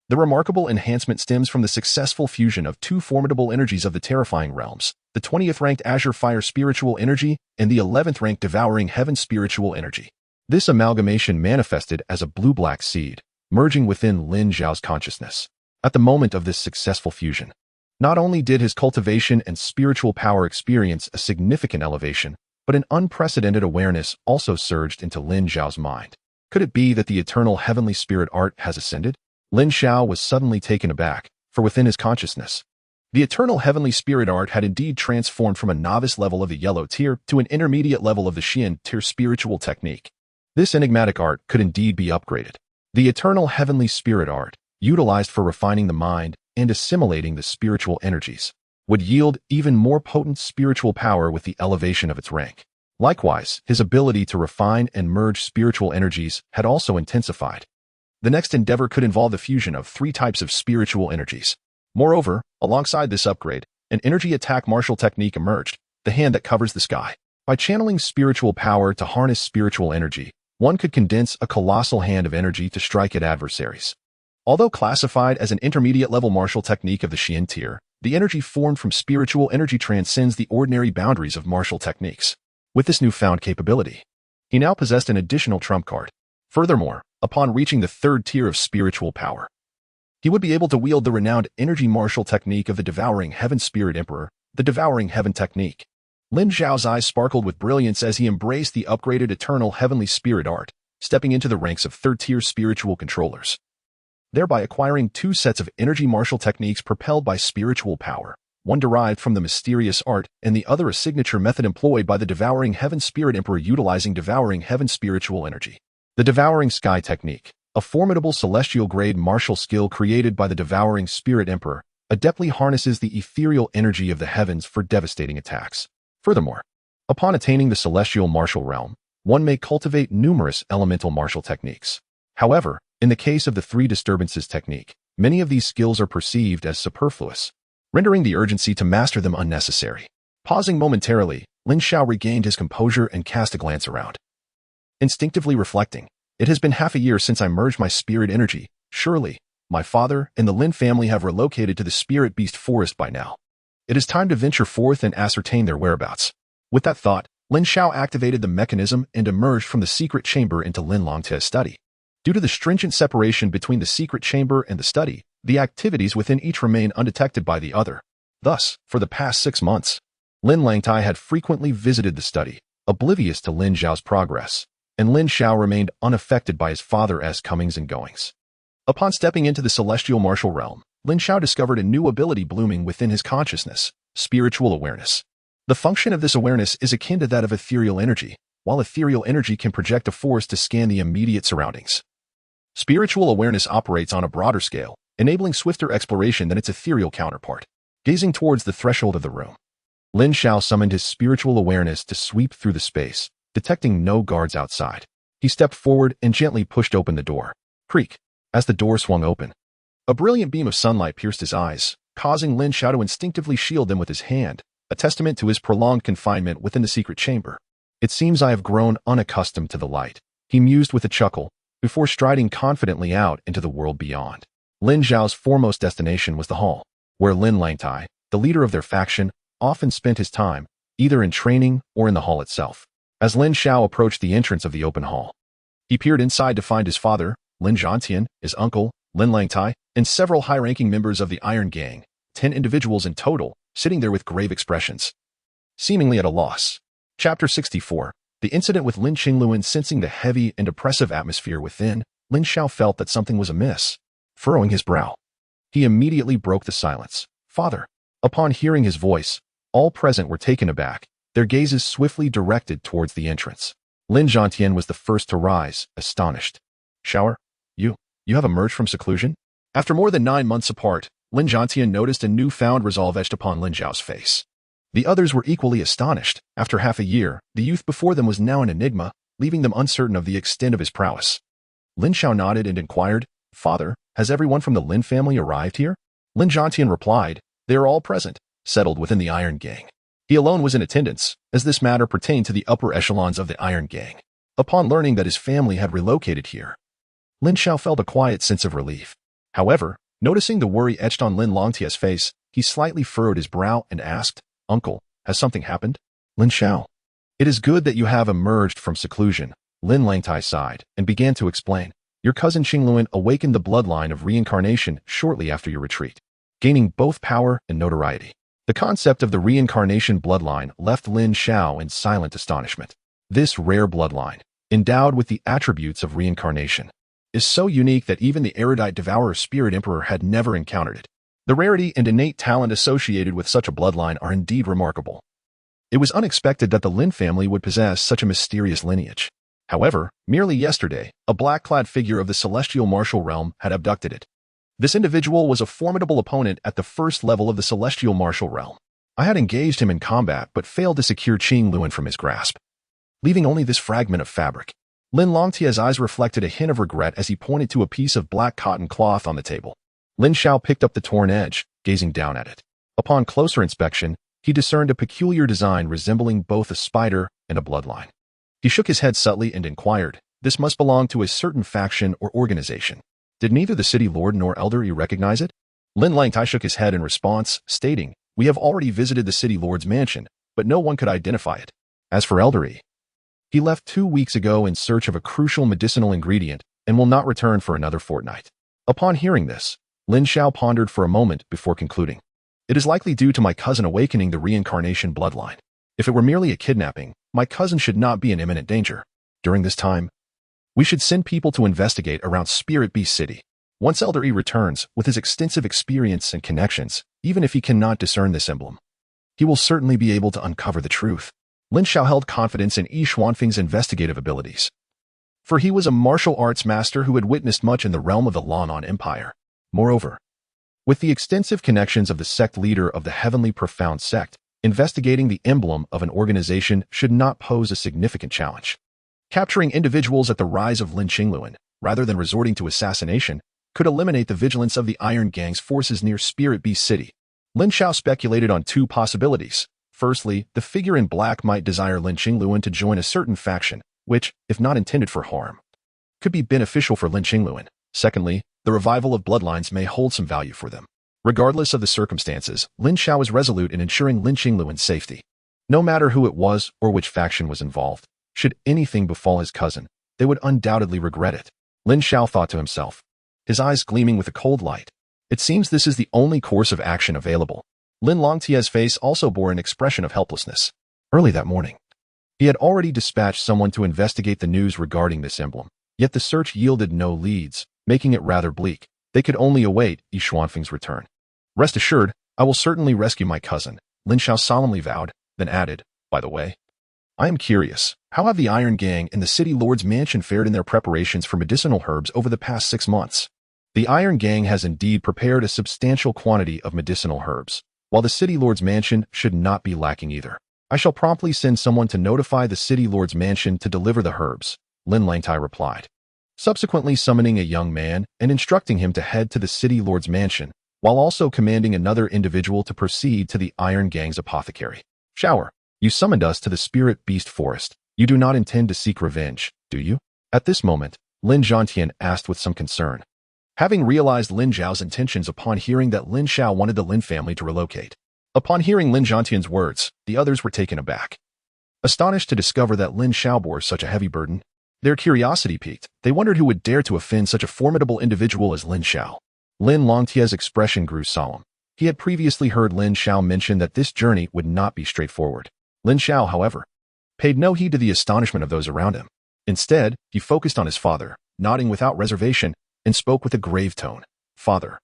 The remarkable enhancement stems from the successful fusion of two formidable energies of the terrifying realms, the 20th ranked Azure Fire spiritual energy and the 11th ranked Devouring Heaven spiritual energy. This amalgamation manifested as a blue-black seed, merging within Lin Xiao's consciousness. At the moment of this successful fusion, not only did his cultivation and spiritual power experience a significant elevation, but an unprecedented awareness also surged into Lin Xiao's mind. Could it be that the eternal heavenly spirit art has ascended? Lin Xiao was suddenly taken aback, for within his consciousness, the eternal heavenly spirit art had indeed transformed from a novice level of the yellow tier to an intermediate level of the Xian tier spiritual technique. This enigmatic art could indeed be upgraded. The eternal heavenly spirit art, utilized for refining the mind and assimilating the spiritual energies, would yield even more potent spiritual power with the elevation of its rank. Likewise, his ability to refine and merge spiritual energies had also intensified. The next endeavor could involve the fusion of 3 types of spiritual energies. Moreover, alongside this upgrade, an energy attack martial technique emerged, the hand that covers the sky. By channeling spiritual power to harness spiritual energy, one could condense a colossal hand of energy to strike at adversaries. Although classified as an intermediate-level martial technique of the Xian tier, the energy formed from spiritual energy transcends the ordinary boundaries of martial techniques. With this newfound capability, he now possessed an additional trump card. Furthermore, upon reaching the 3rd tier of spiritual power, he would be able to wield the renowned energy martial technique of the Devouring Heaven Spirit Emperor, the Devouring Heaven technique. Lin Xiao's eyes sparkled with brilliance as he embraced the upgraded eternal heavenly spirit art, stepping into the ranks of 3rd-tier spiritual controllers, thereby acquiring 2 sets of energy martial techniques propelled by spiritual power, one derived from the mysterious art and the other a signature method employed by the Devouring Heaven Spirit Emperor utilizing Devouring Heaven spiritual energy. The Devouring Sky Technique, a formidable celestial-grade martial skill created by the Devouring Spirit Emperor, adeptly harnesses the ethereal energy of the heavens for devastating attacks. Furthermore, upon attaining the celestial martial realm, one may cultivate numerous elemental martial techniques. However, in the case of the 3 disturbances technique, many of these skills are perceived as superfluous, rendering the urgency to master them unnecessary. Pausing momentarily, Lin Xiao regained his composure and cast a glance around. Instinctively reflecting, it has been half a year since I merged my spirit energy. Surely, my father and the Lin family have relocated to the Spirit Beast Forest by now. It is time to venture forth and ascertain their whereabouts. With that thought, Lin Xiao activated the mechanism and emerged from the secret chamber into Lin Longte's study. Due to the stringent separation between the secret chamber and the study, the activities within each remain undetected by the other. Thus, for the past 6 months, Lin Langtai had frequently visited the study, oblivious to Lin Xiao's progress, and Lin Xiao remained unaffected by his father's comings and goings. Upon stepping into the celestial martial realm, Lin Xiao discovered a new ability blooming within his consciousness, spiritual awareness. The function of this awareness is akin to that of ethereal energy, while ethereal energy can project a force to scan the immediate surroundings. Spiritual awareness operates on a broader scale, enabling swifter exploration than its ethereal counterpart. Gazing towards the threshold of the room, Lin Xiao summoned his spiritual awareness to sweep through the space, detecting no guards outside. He stepped forward and gently pushed open the door. Creak. As the door swung open, a brilliant beam of sunlight pierced his eyes, causing Lin Xiao to instinctively shield them with his hand, a testament to his prolonged confinement within the secret chamber. It seems I have grown unaccustomed to the light, he mused with a chuckle, before striding confidently out into the world beyond. Lin Xiao's foremost destination was the hall, where Lin Langtai, the leader of their faction, often spent his time, either in training or in the hall itself. As Lin Xiao approached the entrance of the open hall, he peered inside to find his father, Lin Zhantian, his uncle, Lin Langtai, and several high-ranking members of the Iron Gang, 10 individuals in total, sitting there with grave expressions, seemingly at a loss. Chapter 64. The incident with Lin Qingluan. Sensing the heavy and oppressive atmosphere within, Lin Xiao felt that something was amiss. Furrowing his brow, he immediately broke the silence. Father. Upon hearing his voice, all present were taken aback, their gazes swiftly directed towards the entrance. Lin Zhantian was the first to rise, astonished. Xiao, you have emerged from seclusion? After more than 9 months apart, Lin Zhantian noticed a newfound resolve etched upon Lin Xiao's face. The others were equally astonished. After half a year, the youth before them was now an enigma, leaving them uncertain of the extent of his prowess. Lin Xiao nodded and inquired, Father, has everyone from the Lin family arrived here? Lin Zhantian replied, They are all present, settled within the Iron Gang. He alone was in attendance, as this matter pertained to the upper echelons of the Iron Gang. Upon learning that his family had relocated here, Lin Xiao felt a quiet sense of relief. However, noticing the worry etched on Lin Longtia's face, he slightly furrowed his brow and asked, "Uncle, has something happened?" Lin Xiao. "It is good that you have emerged from seclusion." Lin Langtai sighed and began to explain. "Your cousin Qingluan awakened the bloodline of reincarnation shortly after your retreat, gaining both power and notoriety." The concept of the reincarnation bloodline left Lin Xiao in silent astonishment. This rare bloodline, endowed with the attributes of reincarnation, is so unique that even the erudite devourer spirit emperor had never encountered it. The rarity and innate talent associated with such a bloodline are indeed remarkable. It was unexpected that the Lin family would possess such a mysterious lineage. However, merely yesterday, a black-clad figure of the celestial martial realm had abducted it. This individual was a formidable opponent at the first level of the celestial martial realm. I had engaged him in combat but failed to secure Qingluan from his grasp, leaving only this fragment of fabric. Lin Longtia's eyes reflected a hint of regret as he pointed to a piece of black cotton cloth on the table. Lin Xiao picked up the torn edge, gazing down at it. Upon closer inspection, he discerned a peculiar design resembling both a spider and a bloodline. He shook his head subtly and inquired, "This must belong to a certain faction or organization. Did neither the city lord nor elder recognize it?" Lin Langtai shook his head in response, stating, "We have already visited the city lord's mansion, but no one could identify it. As for elder, he left 2 weeks ago in search of a crucial medicinal ingredient and will not return for another fortnight." Upon hearing this, Lin Xiao pondered for a moment before concluding, "It is likely due to my cousin awakening the reincarnation bloodline. If it were merely a kidnapping, my cousin should not be in imminent danger. During this time, we should send people to investigate around Spirit Beast City. Once Elder E returns, with his extensive experience and connections, even if he cannot discern this emblem, he will certainly be able to uncover the truth." Lin Xiao held confidence in Yi Xuanfeng's investigative abilities, for he was a martial arts master who had witnessed much in the realm of the Lanan Empire. Moreover, with the extensive connections of the sect leader of the Heavenly Profound Sect, investigating the emblem of an organization should not pose a significant challenge. Capturing individuals at the rise of Lin Qingluan, rather than resorting to assassination, could eliminate the vigilance of the Iron Gang's forces near Spirit Beast City. Lin Xiao speculated on two possibilities. Firstly, the figure in black might desire Lin Qingluan to join a certain faction, which, if not intended for harm, could be beneficial for Lin Qingluan. Secondly, the revival of bloodlines may hold some value for them. Regardless of the circumstances, Lin Xiao was resolute in ensuring Lin Qingluan's safety. No matter who it was or which faction was involved, should anything befall his cousin, they would undoubtedly regret it. Lin Xiao thought to himself, his eyes gleaming with a cold light. It seems this is the only course of action available. Lin Longtia's face also bore an expression of helplessness. Early that morning, he had already dispatched someone to investigate the news regarding this emblem, yet the search yielded no leads, making it rather bleak. They could only await Yi Xuanfeng's return. "Rest assured, I will certainly rescue my cousin," Lin Xiao solemnly vowed, then added, "By the way, I am curious, how have the Iron Gang and the City Lord's mansion fared in their preparations for medicinal herbs over the past 6 months?" The Iron Gang has indeed prepared a substantial quantity of medicinal herbs, while the City Lord's mansion should not be lacking either. "I shall promptly send someone to notify the City Lord's mansion to deliver the herbs," Lin Langtai replied, subsequently summoning a young man and instructing him to head to the City Lord's mansion, while also commanding another individual to proceed to the Iron Gang's apothecary. "Shower, you summoned us to the Spirit Beast Forest. You do not intend to seek revenge, do you?" At this moment, Lin Zhantian asked with some concern, having realized Lin Zhao's intentions upon hearing that Lin Xiao wanted the Lin family to relocate. Upon hearing Lin Zhantian's words, the others were taken aback, astonished to discover that Lin Xiao bore such a heavy burden. Their curiosity piqued. They wondered who would dare to offend such a formidable individual as Lin Xiao. Lin Longtia's expression grew solemn. He had previously heard Lin Xiao mention that this journey would not be straightforward. Lin Xiao, however, paid no heed to the astonishment of those around him. Instead, he focused on his father, nodding without reservation, and spoke with a grave tone. "Father,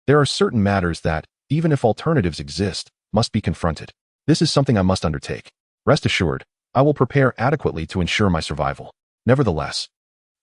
there are certain matters that, even if alternatives exist, must be confronted. This is something I must undertake. Rest assured, I will prepare adequately to ensure my survival." Nevertheless,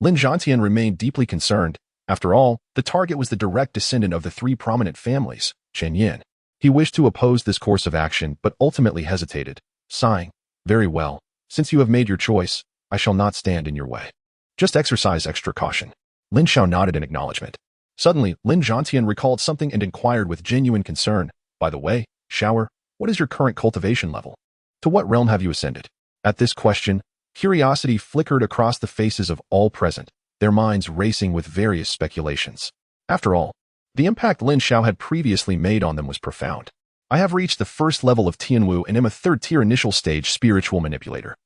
Lin Zhantian remained deeply concerned. After all, the target was the direct descendant of the 3 prominent families, Chen Yin. He wished to oppose this course of action but ultimately hesitated, sighing, "Very well, since you have made your choice, I shall not stand in your way. Just exercise extra caution." Lin Xiao nodded in acknowledgement. Suddenly, Lin Zhantian recalled something and inquired with genuine concern, "By the way, Shower, what is your current cultivation level? To what realm have you ascended?" At this question, curiosity flickered across the faces of all present. their minds racing with various speculations. After all, the impact Lin Xiao had previously made on them was profound. I have reached the first level of Tianwu and am a third-tier initial stage spiritual manipulator.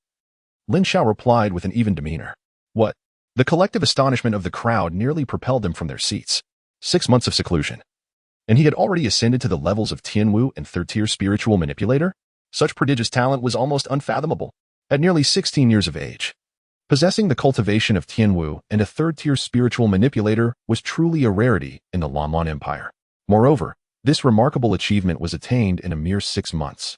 Lin Xiao replied with an even demeanor. What? The collective astonishment of the crowd nearly propelled them from their seats. 6 months of seclusion. And he had already ascended to the levels of Tianwu and third-tier spiritual manipulator? Such prodigious talent was almost unfathomable. At nearly 16 years of age, possessing the cultivation of Tianwu and a third-tier spiritual manipulator was truly a rarity in the Lanlan Empire. Moreover, this remarkable achievement was attained in a mere 6 months,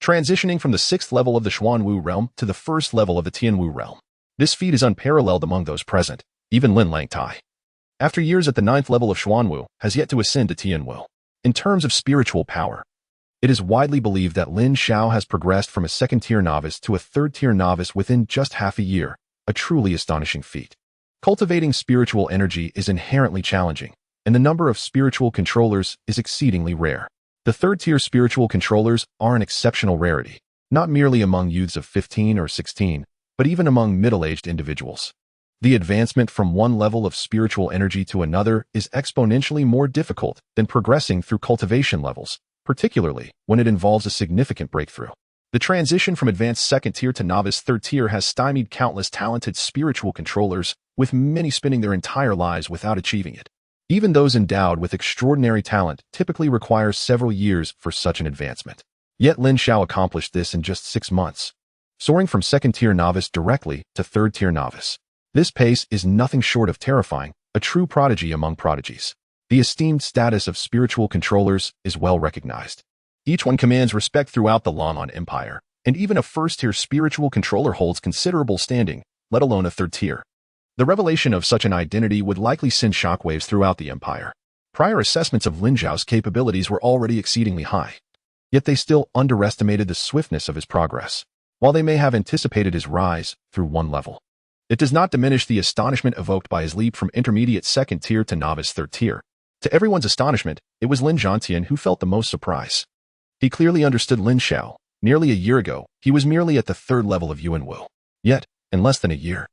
transitioning from the 6th level of the Xuanwu realm to the 1st level of the Tianwu realm. This feat is unparalleled among those present, even Lin Langtai. After years at the 9th level of Xuanwu, has yet to ascend to Tianwu. In terms of spiritual power, it is widely believed that Lin Xiao has progressed from a 2nd-tier novice to a 3rd-tier novice within just half a year, a truly astonishing feat. Cultivating spiritual energy is inherently challenging, and the number of spiritual controllers is exceedingly rare. The 3rd-tier spiritual controllers are an exceptional rarity, not merely among youths of 15 or 16, but even among middle-aged individuals. The advancement from one level of spiritual energy to another is exponentially more difficult than progressing through cultivation levels, particularly when it involves a significant breakthrough. The transition from advanced 2nd tier to novice 3rd tier has stymied countless talented spiritual controllers, with many spending their entire lives without achieving it. Even those endowed with extraordinary talent typically require several years for such an advancement. Yet Lin Xiao accomplished this in just 6 months, soaring from 2nd tier novice directly to 3rd tier novice. This pace is nothing short of terrifying, a true prodigy among prodigies. The esteemed status of spiritual controllers is well recognized. Each one commands respect throughout the Lanlan Empire, and even a 1st-tier spiritual controller holds considerable standing, let alone a 3rd tier. The revelation of such an identity would likely send shockwaves throughout the empire. Prior assessments of Lin Xiao's capabilities were already exceedingly high, yet they still underestimated the swiftness of his progress. While they may have anticipated his rise through one level, it does not diminish the astonishment evoked by his leap from intermediate 2nd tier to novice 3rd tier. To everyone's astonishment, it was Lin Zhantian who felt the most surprise. He clearly understood Lin Xiao. Nearly a year ago, he was merely at the 3rd level of Yuanwu. Yet, in less than a year,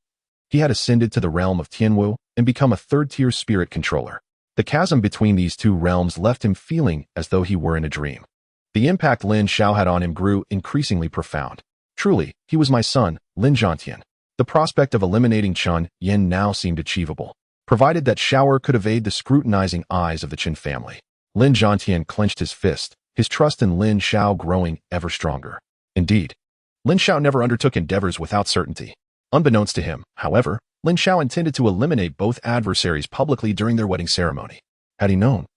he had ascended to the realm of Tianwu and become a 3rd-tier spirit controller. The chasm between these two realms left him feeling as though he were in a dream. The impact Lin Xiao had on him grew increasingly profound. Truly, he was my son, Lin Zhantian. The prospect of eliminating Chen Yin now seemed achievable, provided that Xiao could evade the scrutinizing eyes of the Chen family. Lin Zhantian clenched his fist, his trust in Lin Xiao growing ever stronger. Indeed, Lin Xiao never undertook endeavors without certainty. Unbeknownst to him, however, Lin Xiao intended to eliminate both adversaries publicly during their wedding ceremony. Had he known,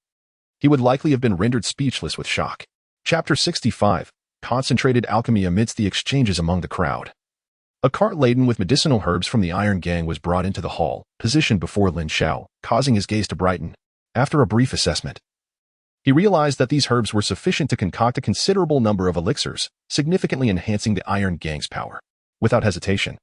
he would likely have been rendered speechless with shock. Chapter 65. Concentrated Alchemy. Amidst the exchanges among the crowd, a cart laden with medicinal herbs from the Iron Gang was brought into the hall, positioned before Lin Xiao, causing his gaze to brighten. After a brief assessment, he realized that these herbs were sufficient to concoct a considerable number of elixirs, significantly enhancing the Iron Gang's power. Without hesitation,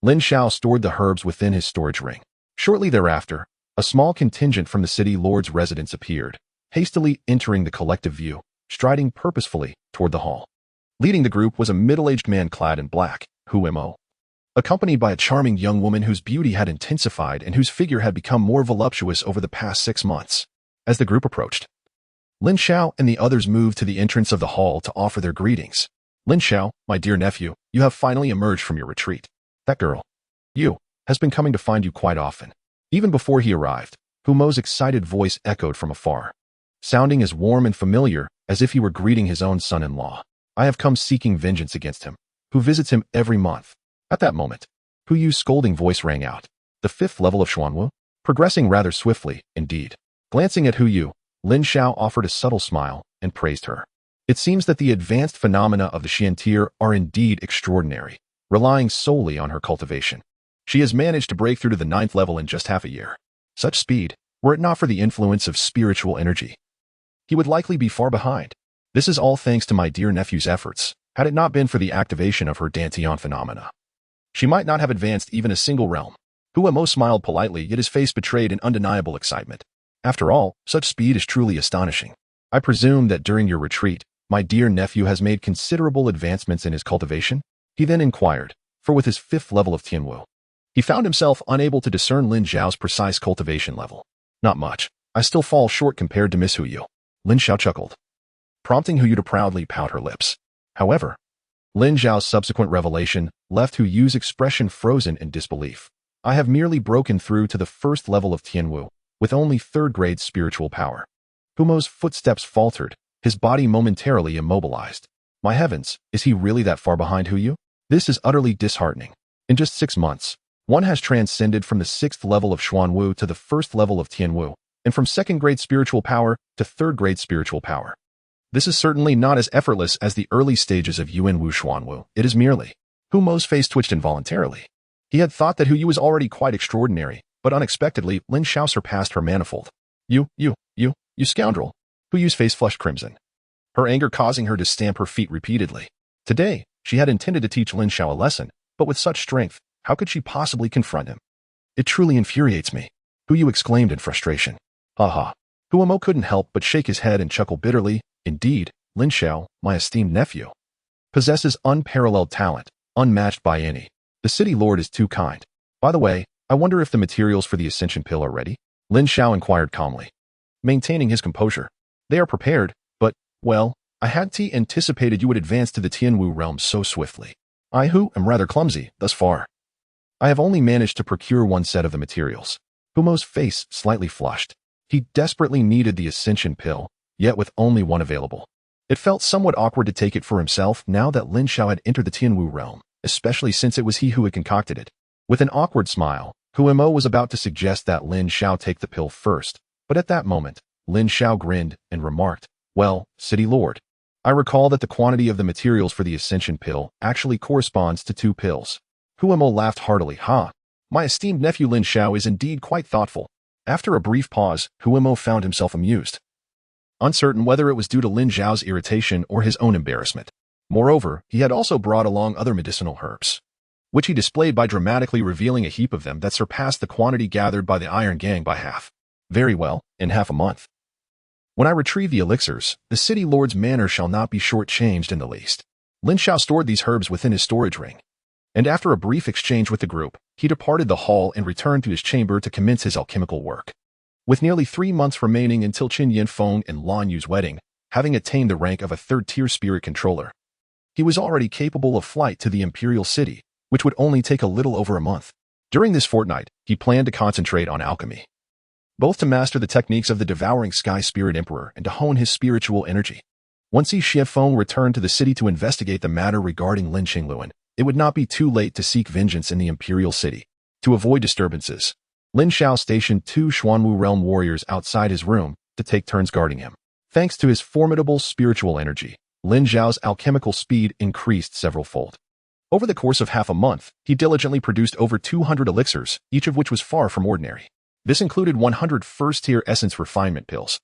Lin Xiao stored the herbs within his storage ring. Shortly thereafter, a small contingent from the city lord's residence appeared, hastily entering the collective view, striding purposefully toward the hall. Leading the group was a middle-aged man clad in black, Humo, accompanied by a charming young woman whose beauty had intensified and whose figure had become more voluptuous over the past 6 months. As the group approached, Lin Xiao and the others moved to the entrance of the hall to offer their greetings. Lin Xiao, my dear nephew, you have finally emerged from your retreat. That girl, you, has been coming to find you quite often. Even before he arrived, Humo's excited voice echoed from afar, sounding as warm and familiar as if he were greeting his own son-in-law. I have come seeking vengeance against him, who visits him every month. At that moment, Hu Yu's scolding voice rang out. The 5th level of Xuanwu, progressing rather swiftly, indeed. Glancing at Hu Yu, Lin Xiao offered a subtle smile and praised her. It seems that the advanced phenomena of the Xian tier are indeed extraordinary, relying solely on her cultivation. She has managed to break through to the 9th level in just half a year. Such speed, were it not for the influence of spiritual energy, he would likely be far behind. This is all thanks to my dear nephew's efforts. Had it not been for the activation of her Dantian phenomena, she might not have advanced even a single realm. Huamo smiled politely, yet his face betrayed an undeniable excitement. After all, such speed is truly astonishing. I presume that during your retreat, my dear nephew has made considerable advancements in his cultivation? He then inquired, for with his 5th level of Tianwu, He found himself unable to discern Lin Xiao's precise cultivation level. Not much. I still fall short compared to Miss Huyu. Lin Xiao chuckled, prompting Huyu to proudly pout her lips. However, Lin Xiao's subsequent revelation left Huyu's expression frozen in disbelief. I have merely broken through to the first level of Tianwu, with only third-grade spiritual power. Humo's footsteps faltered, his body momentarily immobilized. My heavens, is he really that far behind Huyu? This is utterly disheartening. In just 6 months, one has transcended from the 6th level of Xuanwu to the 1st level of Tianwu, and from 2nd-grade spiritual power to 3rd-grade spiritual power. This is certainly not as effortless as the early stages of Yuanwu Xuanwu. It is merely. Humo's face twitched involuntarily. He had thought that Huyu was already quite extraordinary, but unexpectedly, Lin Xiao surpassed her manifold. You scoundrel. Huyu's face flushed crimson, her anger causing her to stamp her feet repeatedly. Today, she had intended to teach Lin Xiao a lesson, but with such strength, how could she possibly confront him? It truly infuriates me, Huyu exclaimed in frustration. Ha. Huamo couldn't help but shake his head and chuckle bitterly. Indeed, Lin Xiao, my esteemed nephew, possesses unparalleled talent, unmatched by any. The city lord is too kind. By the way, I wonder if the materials for the ascension pill are ready? Lin Xiao inquired calmly, maintaining his composure. They are prepared, but, well, I hadn't anticipated you would advance to the Tianwu realm so swiftly. I who am rather clumsy, thus far. I have only managed to procure one set of the materials. Humo's face slightly flushed. He desperately needed the ascension pill, yet with only one available. It felt somewhat awkward to take it for himself now that Lin Xiao had entered the Tianwu realm, especially since it was he who had concocted it. With an awkward smile, Huamo was about to suggest that Lin Xiao take the pill first, but at that moment, Lin Xiao grinned and remarked, well, city lord, I recall that the quantity of the materials for the ascension pill actually corresponds to 2 pills. Huamo laughed heartily. My esteemed nephew Lin Xiao is indeed quite thoughtful. After a brief pause, Huamo found himself amused, uncertain whether it was due to Lin Xiao's irritation or his own embarrassment. Moreover, he had also brought along other medicinal herbs, which he displayed by dramatically revealing a heap of them that surpassed the quantity gathered by the Iron Gang by half. Very well, in half a month. When I retrieve the elixirs, the city lord's manor shall not be shortchanged in the least. Lin Xiao stored these herbs within his storage ring, and after a brief exchange with the group, he departed the hall and returned to his chamber to commence his alchemical work. With nearly 3 months remaining until Qin Yanfeng and Lan Yu's wedding, having attained the rank of a 3rd-tier spirit controller, he was already capable of flight to the imperial city, which would only take a little over a month. During this fortnight, he planned to concentrate on alchemy, both to master the techniques of the devouring sky spirit emperor and to hone his spiritual energy. Once Qin Yanfeng returned to the city to investigate the matter regarding Lin Qingluan, it would not be too late to seek vengeance in the imperial city. To avoid disturbances, Lin Xiao stationed 2 Xuanwu realm warriors outside his room to take turns guarding him. Thanks to his formidable spiritual energy, Lin Xiao's alchemical speed increased several-fold. Over the course of half a month, he diligently produced over 200 elixirs, each of which was far from ordinary. This included 100 first-tier essence refinement pills,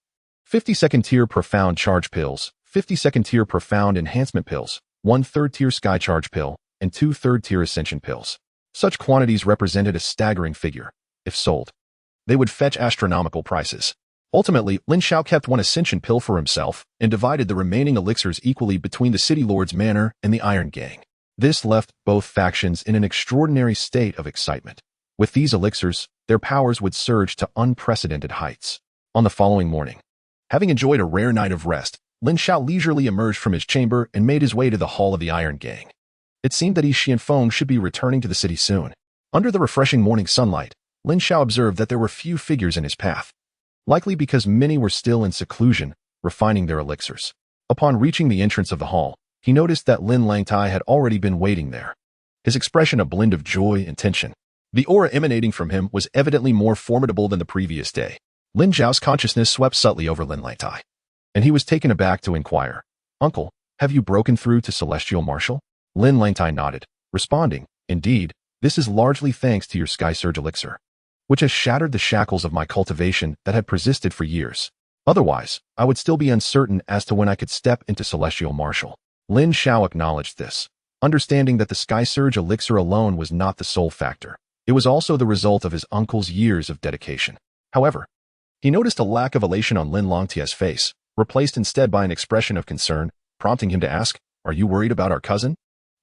50 second-tier profound charge pills, 50 second-tier profound enhancement pills, 1 third-tier sky charge pill, and 2 third-tier ascension pills. Such quantities represented a staggering figure. If sold, they would fetch astronomical prices. Ultimately, Lin Xiao kept 1 ascension pill for himself and divided the remaining elixirs equally between the city lord's manor and the Iron Gang. This left both factions in an extraordinary state of excitement. With these elixirs, their powers would surge to unprecedented heights. On the following morning, having enjoyed a rare night of rest, Lin Xiao leisurely emerged from his chamber and made his way to the hall of the Iron Gang. It seemed that Qin Yanfeng should be returning to the city soon. Under the refreshing morning sunlight, Lin Xiao observed that there were few figures in his path, likely because many were still in seclusion, refining their elixirs. Upon reaching the entrance of the hall, he noticed that Lin Langtai had already been waiting there, his expression a blend of joy and tension. The aura emanating from him was evidently more formidable than the previous day. Lin Xiao's consciousness swept subtly over Lin Langtai, and he was taken aback to inquire, Uncle, have you broken through to Celestial Marshal? Lin Langtai nodded, responding, Indeed, this is largely thanks to your Sky Surge elixir, which has shattered the shackles of my cultivation that had persisted for years. Otherwise, I would still be uncertain as to when I could step into Celestial Marshal. Lin Xiao acknowledged this, understanding that the Sky Surge elixir alone was not the sole factor. It was also the result of his uncle's years of dedication. However, he noticed a lack of elation on Lin Langtai's face, replaced instead by an expression of concern, prompting him to ask, Are you worried about our cousin?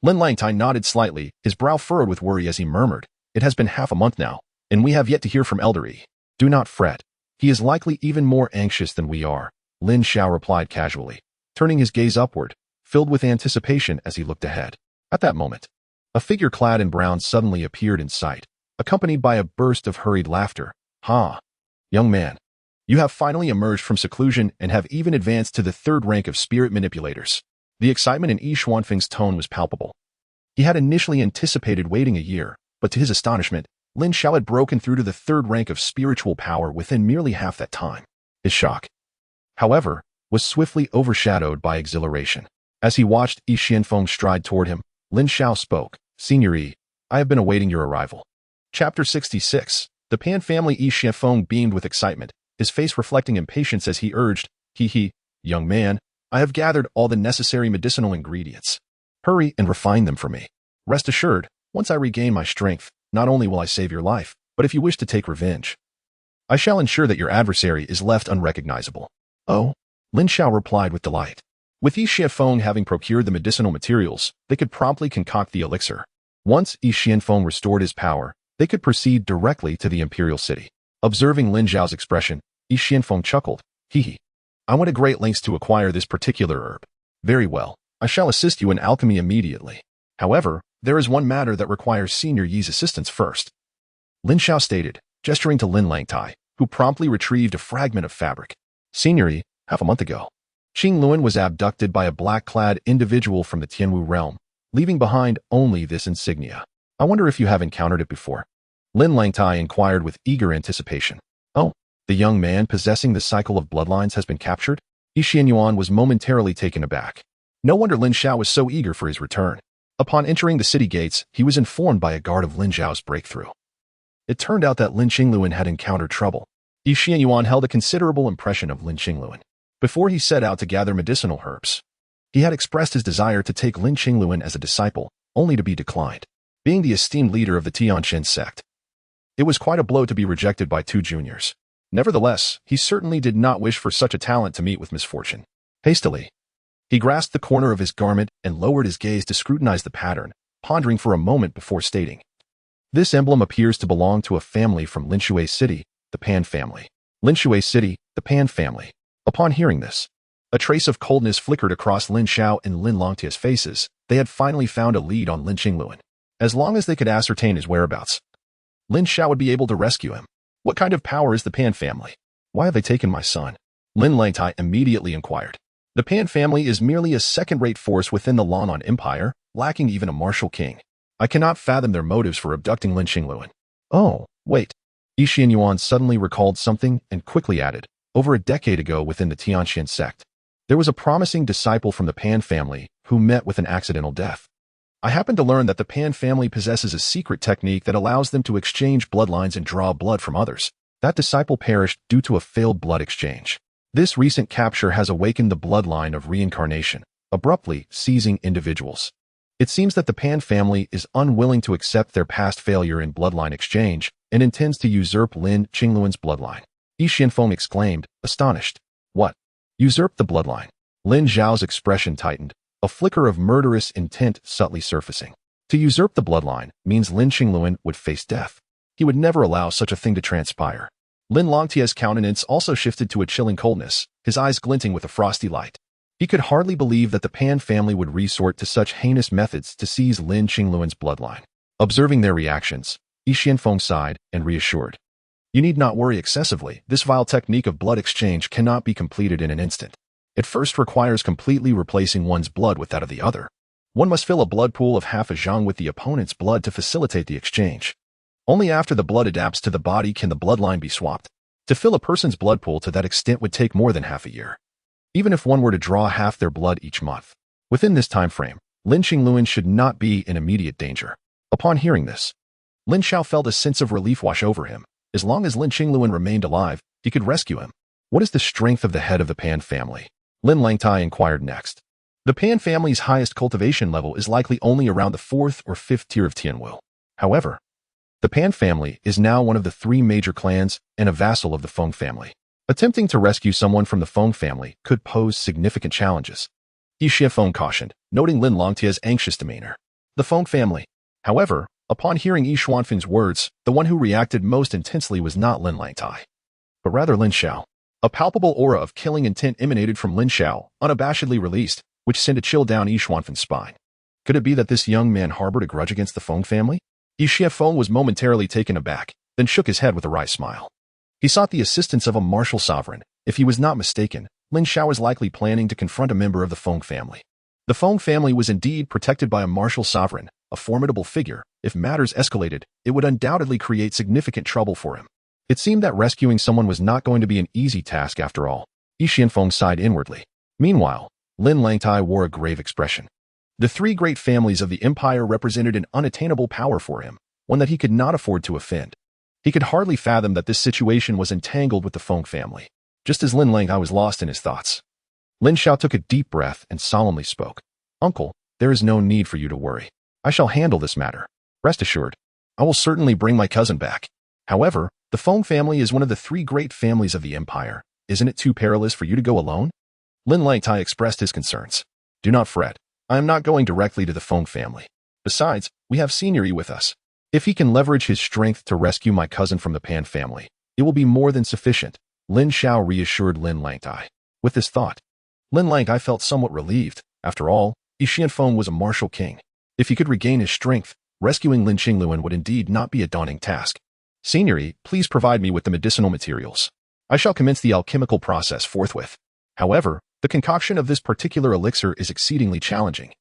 Lin Langtai nodded slightly, his brow furrowed with worry as he murmured, It has been half a month now, and we have yet to hear from Elder Yi. Do not fret. He is likely even more anxious than we are, Lin Xiao replied casually, turning his gaze upward, filled with anticipation as he looked ahead. At that moment, a figure clad in brown suddenly appeared in sight, accompanied by a burst of hurried laughter. Ha! Young man, you have finally emerged from seclusion and have even advanced to the third rank of spirit manipulators. The excitement in Yi Xuanfeng's tone was palpable. He had initially anticipated waiting a year, but to his astonishment, Lin Xiao had broken through to the third rank of spiritual power within merely half that time. His shock, however, was swiftly overshadowed by exhilaration. As he watched Yi Xuanfeng stride toward him, Lin Xiao spoke, Senior Yi, I have been awaiting your arrival. Chapter 66. The Pan family. Yi Xuanfeng beamed with excitement, his face reflecting impatience as he urged, young man, I have gathered all the necessary medicinal ingredients. Hurry and refine them for me. Rest assured, once I regain my strength, not only will I save your life, but if you wish to take revenge, I shall ensure that your adversary is left unrecognizable. Oh, Lin Xiao replied with delight. With Yi Xuanfeng having procured the medicinal materials, they could promptly concoct the elixir. Once Yi Xuanfeng restored his power, they could proceed directly to the imperial city. Observing Lin Xiao's expression, Yi Xuanfeng chuckled. I went to great lengths to acquire this particular herb. Very well, I shall assist you in alchemy immediately. However, there is one matter that requires Senior Yi's assistance first. Lin Xiao stated, gesturing to Lin Langtai, who promptly retrieved a fragment of fabric. Senior Yi, half a month ago, Qing Luan was abducted by a black-clad individual from the Tianwu realm, leaving behind only this insignia. I wonder if you have encountered it before. Lin Langtai inquired with eager anticipation. Oh, the young man possessing the cycle of bloodlines has been captured? Yi Xuanyuan was momentarily taken aback. No wonder Lin Xiao was so eager for his return. Upon entering the city gates, he was informed by a guard of Lin Xiao's breakthrough. It turned out that Lin Qingluan had encountered trouble. Yi Xuanyuan held a considerable impression of Lin Qingluan. Before he set out to gather medicinal herbs, he had expressed his desire to take Lin Qingluan as a disciple, only to be declined. Being the esteemed leader of the Celestial Sect, it was quite a blow to be rejected by two juniors. Nevertheless, he certainly did not wish for such a talent to meet with misfortune. Hastily, he grasped the corner of his garment and lowered his gaze to scrutinize the pattern, pondering for a moment before stating, this emblem appears to belong to a family from Linshui City, the Pan family. Linshui City, the Pan family. Upon hearing this, a trace of coldness flickered across Lin Xiao and Lin Longtia's faces. They had finally found a lead on Lin Qingluan. As long as they could ascertain his whereabouts, Lin Xiao would be able to rescue him. What kind of power is the Pan family? Why have they taken my son? Lin Langtai immediately inquired. The Pan family is merely a second-rate force within the Lan'an Empire, lacking even a martial king. I cannot fathom their motives for abducting Lin Qingluan. Oh, wait. Yi Xuanyuan suddenly recalled something and quickly added, over a decade ago within the Celestial Sect, there was a promising disciple from the Pan family who met with an accidental death. I happened to learn that the Pan family possesses a secret technique that allows them to exchange bloodlines and draw blood from others. That disciple perished due to a failed blood exchange. This recent capture has awakened the bloodline of reincarnation, abruptly seizing individuals. It seems that the Pan family is unwilling to accept their past failure in bloodline exchange and intends to usurp Lin Qingluan's bloodline. Yi Xuanfeng exclaimed, astonished. What? Usurp the bloodline? Lin Xiao's expression tightened, a flicker of murderous intent subtly surfacing. To usurp the bloodline means Lin Qingluan would face death. He would never allow such a thing to transpire. Lin Longtia's countenance also shifted to a chilling coldness, his eyes glinting with a frosty light. He could hardly believe that the Pan family would resort to such heinous methods to seize Lin Qingluan's bloodline. Observing their reactions, Yi Xuanfeng sighed and reassured. You need not worry excessively. This vile technique of blood exchange cannot be completed in an instant. It first requires completely replacing one's blood with that of the other. One must fill a blood pool of half a zhang with the opponent's blood to facilitate the exchange. Only after the blood adapts to the body can the bloodline be swapped. To fill a person's blood pool to that extent would take more than half a year. Even if one were to draw half their blood each month. Within this time frame, Lin Qingluan should not be in immediate danger. Upon hearing this, Lin Xiao felt a sense of relief wash over him. As long as Lin Qingluan remained alive, he could rescue him. What is the strength of the head of the Pan family? Lin Langtai inquired next. The Pan family's highest cultivation level is likely only around the 4th or 5th tier of Tianwu. However, the Pan family is now one of the 3 major clans and a vassal of the Feng family. Attempting to rescue someone from the Feng family could pose significant challenges. Yi Xuanfeng cautioned, noting Lin Longtia's anxious demeanor. The Feng family, however, Upon hearing Yi Xuanfeng's words, the one who reacted most intensely was not Lin Langtai, but rather Lin Xiao. A palpable aura of killing intent emanated from Lin Xiao, unabashedly released, which sent a chill down Yi Xuanfeng's spine. Could it be that this young man harbored a grudge against the Feng family? Yi Xuanfeng was momentarily taken aback, then shook his head with a wry smile. He sought the assistance of a martial sovereign. If he was not mistaken, Lin Xiao was likely planning to confront a member of the Feng family. The Feng family was indeed protected by a martial sovereign, a formidable figure. If matters escalated, it would undoubtedly create significant trouble for him. It seemed that rescuing someone was not going to be an easy task after all. Yi Xuanfeng sighed inwardly. Meanwhile, Lin Langtai wore a grave expression. The three great families of the empire represented an unattainable power for him, one that he could not afford to offend. He could hardly fathom that this situation was entangled with the Feng family. Just as Lin Langtai was lost in his thoughts, Lin Xiao took a deep breath and solemnly spoke. Uncle, there is no need for you to worry. I shall handle this matter. Rest assured, I will certainly bring my cousin back. However, the Feng family is one of the three great families of the empire. Isn't it too perilous for you to go alone? Lin Langtai expressed his concerns. Do not fret. I am not going directly to the Feng family. Besides, we have Senior with us. If he can leverage his strength to rescue my cousin from the Pan family, it will be more than sufficient. Lin Xiao reassured Lin Langtai. With this thought, Lin Langtai felt somewhat relieved. After all, Yi Xuanfeng was a martial king. If he could regain his strength, rescuing Lin Qingluan would indeed not be a daunting task. Senior, please provide me with the medicinal materials. I shall commence the alchemical process forthwith. However, the concoction of this particular elixir is exceedingly challenging,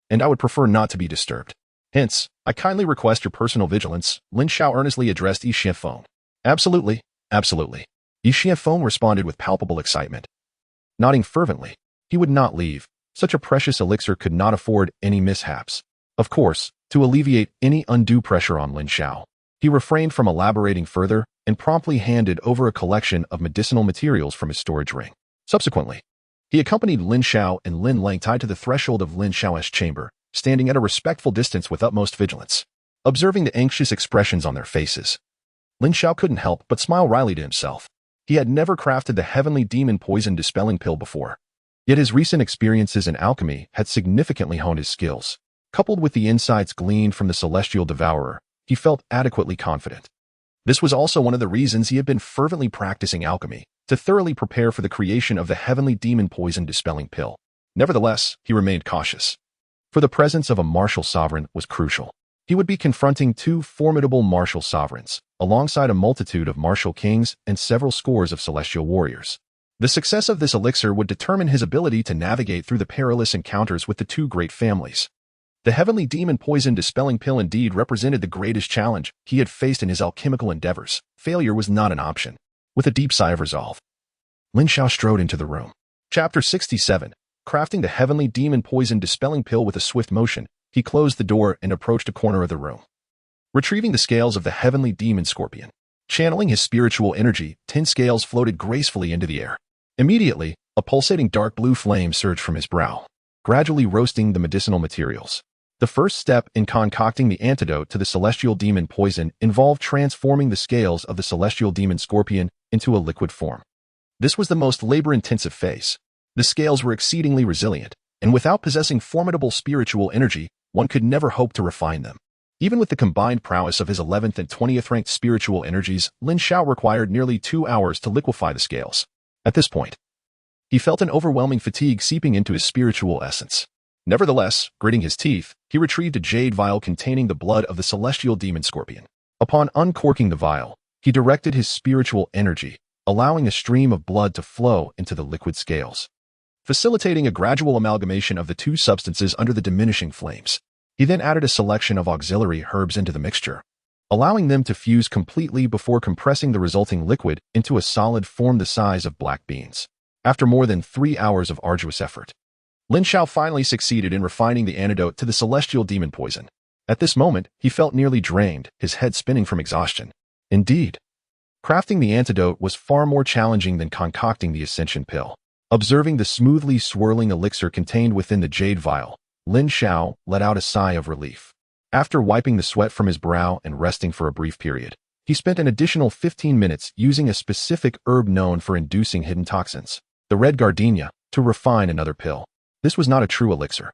and I would prefer not to be disturbed. Hence, I kindly request your personal vigilance. Lin Xiao earnestly addressed Yi Xuanfeng. Absolutely, absolutely. Yi Xuanfeng responded with palpable excitement. Nodding fervently, he would not leave. Such a precious elixir could not afford any mishaps. Of course, to alleviate any undue pressure on Lin Xiao, he refrained from elaborating further and promptly handed over a collection of medicinal materials from his storage ring. Subsequently, he accompanied Lin Xiao and Lin Langtai to the threshold of Lin Xiao's chamber, standing at a respectful distance with utmost vigilance. Observing the anxious expressions on their faces, Lin Xiao couldn't help but smile wryly to himself. He had never crafted the heavenly demon poison dispelling pill before. Yet his recent experiences in alchemy had significantly honed his skills. Coupled with the insights gleaned from the Celestial Devourer, he felt adequately confident. This was also one of the reasons he had been fervently practicing alchemy, to thoroughly prepare for the creation of the heavenly demon poison dispelling pill. Nevertheless, he remained cautious. For the presence of a martial sovereign was crucial. He would be confronting two formidable martial sovereigns, alongside a multitude of martial kings and several scores of celestial warriors. The success of this elixir would determine his ability to navigate through the perilous encounters with the two great families. The heavenly demon poison dispelling pill indeed represented the greatest challenge he had faced in his alchemical endeavors. Failure was not an option. With a deep sigh of resolve, Lin Xiao strode into the room. Chapter 67. Crafting the heavenly demon poison dispelling pill with a swift motion, he closed the door and approached a corner of the room. Retrieving the scales of the heavenly demon scorpion, channeling his spiritual energy, 10 scales floated gracefully into the air. Immediately, a pulsating dark blue flame surged from his brow, gradually roasting the medicinal materials. The first step in concocting the antidote to the celestial demon poison involved transforming the scales of the celestial demon scorpion into a liquid form. This was the most labor-intensive phase. The scales were exceedingly resilient, and without possessing formidable spiritual energy, one could never hope to refine them. Even with the combined prowess of his 11th and 20th ranked spiritual energies, Lin Xiao required nearly 2 hours to liquefy the scales. At this point, he felt an overwhelming fatigue seeping into his spiritual essence. Nevertheless, gritting his teeth, he retrieved a jade vial containing the blood of the celestial demon scorpion. Upon uncorking the vial, he directed his spiritual energy, allowing a stream of blood to flow into the liquid scales, facilitating a gradual amalgamation of the two substances under the diminishing flames. He then added a selection of auxiliary herbs into the mixture, allowing them to fuse completely before compressing the resulting liquid into a solid form the size of black beans. After more than 3 hours of arduous effort, Lin Xiao finally succeeded in refining the antidote to the celestial demon poison. At this moment, he felt nearly drained, his head spinning from exhaustion. Indeed, crafting the antidote was far more challenging than concocting the ascension pill. Observing the smoothly swirling elixir contained within the jade vial, Lin Xiao let out a sigh of relief. After wiping the sweat from his brow and resting for a brief period, he spent an additional 15 minutes using a specific herb known for inducing hidden toxins, the red gardenia, to refine another pill. This was not a true elixir.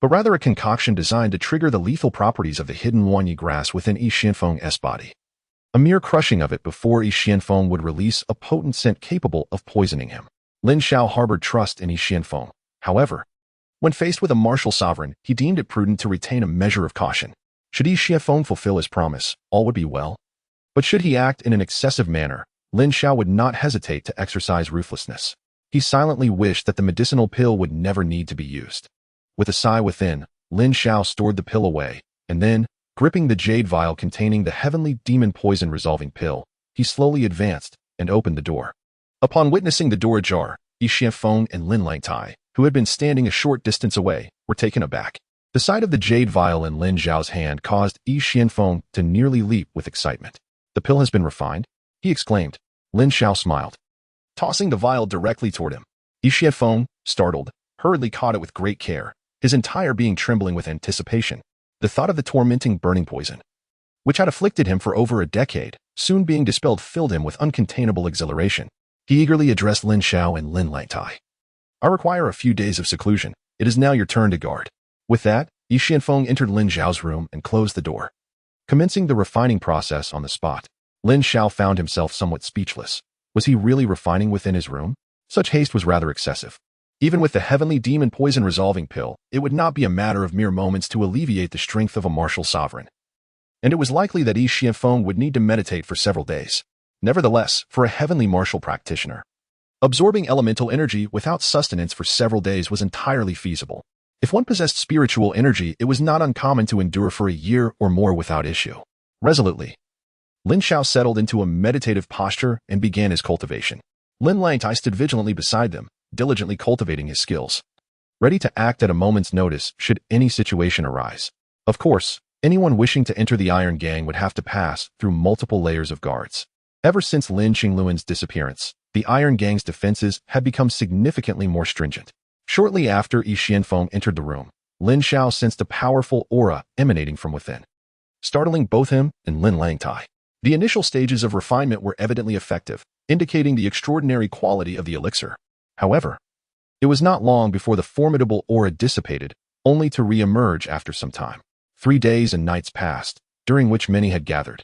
but rather a concoction designed to trigger the lethal properties of the hidden Huanyi grass within Yi Xianfeng's body. A mere crushing of it before Yi Xianfeng would release a potent scent capable of poisoning him. Lin Xiao harbored trust in Yi Xianfeng. However, when faced with a martial sovereign, he deemed it prudent to retain a measure of caution. Should Yi Xianfeng fulfill his promise, all would be well. But should he act in an excessive manner, Lin Xiao would not hesitate to exercise ruthlessness. He silently wished that the medicinal pill would never need to be used. With a sigh within, Lin Xiao stored the pill away, and then, gripping the jade vial containing the heavenly demon poison resolving pill, he slowly advanced and opened the door. Upon witnessing the door ajar, Yi Xianfeng and Lin Langtai, who had been standing a short distance away, were taken aback. The sight of the jade vial in Lin Xiao's hand caused Yi Xianfeng to nearly leap with excitement. "The pill has been refined?" he exclaimed. Lin Xiao smiled, tossing the vial directly toward him. Yi Xianfeng, startled, hurriedly caught it with great care, his entire being trembling with anticipation. The thought of the tormenting burning poison, which had afflicted him for over a decade, soon being dispelled filled him with uncontainable exhilaration. He eagerly addressed Lin Xiao and Lin Langtai. "I require a few days of seclusion. It is now your turn to guard." With that, Yi Xianfeng entered Lin Xiao's room and closed the door. Commencing the refining process on the spot, Lin Xiao found himself somewhat speechless. Was he really refining within his room? Such haste was rather excessive. Even with the heavenly demon poison resolving pill, it would not be a matter of mere moments to alleviate the strength of a martial sovereign. And it was likely that Yi Xianfeng would need to meditate for several days. Nevertheless, for a heavenly martial practitioner, absorbing elemental energy without sustenance for several days was entirely feasible. If one possessed spiritual energy, it was not uncommon to endure for a year or more without issue. Resolutely, Lin Xiao settled into a meditative posture and began his cultivation. Lin Langtai stood vigilantly beside them, diligently cultivating his skills, ready to act at a moment's notice should any situation arise. Of course, anyone wishing to enter the Iron Gang would have to pass through multiple layers of guards. Ever since Lin Qingluan's disappearance, the Iron Gang's defenses had become significantly more stringent. Shortly after Yi Xianfeng entered the room, Lin Xiao sensed a powerful aura emanating from within, startling both him and Lin Langtai. The initial stages of refinement were evidently effective, indicating the extraordinary quality of the elixir. However, it was not long before the formidable aura dissipated, only to re-emerge after some time. 3 days and nights passed, during which many had gathered,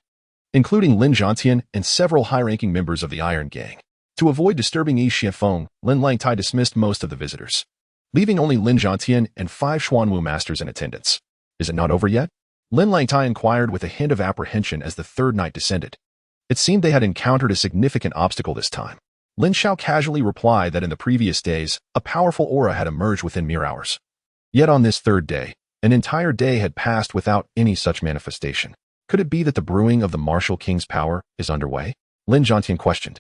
including Lin Zhantian and several high-ranking members of the Iron Gang. To avoid disturbing Yi Xianfeng, Lin Langtai dismissed most of the visitors, leaving only Lin Zhantian and 5 Xuanwu masters in attendance. "Is it not over yet?" Lin Langtai inquired with a hint of apprehension as the third night descended. It seemed they had encountered a significant obstacle this time. Lin Xiao casually replied that in the previous days, a powerful aura had emerged within mere hours. Yet on this third day, an entire day had passed without any such manifestation. Could it be that the brewing of the Martial King's power is underway? Lin Zhantian questioned.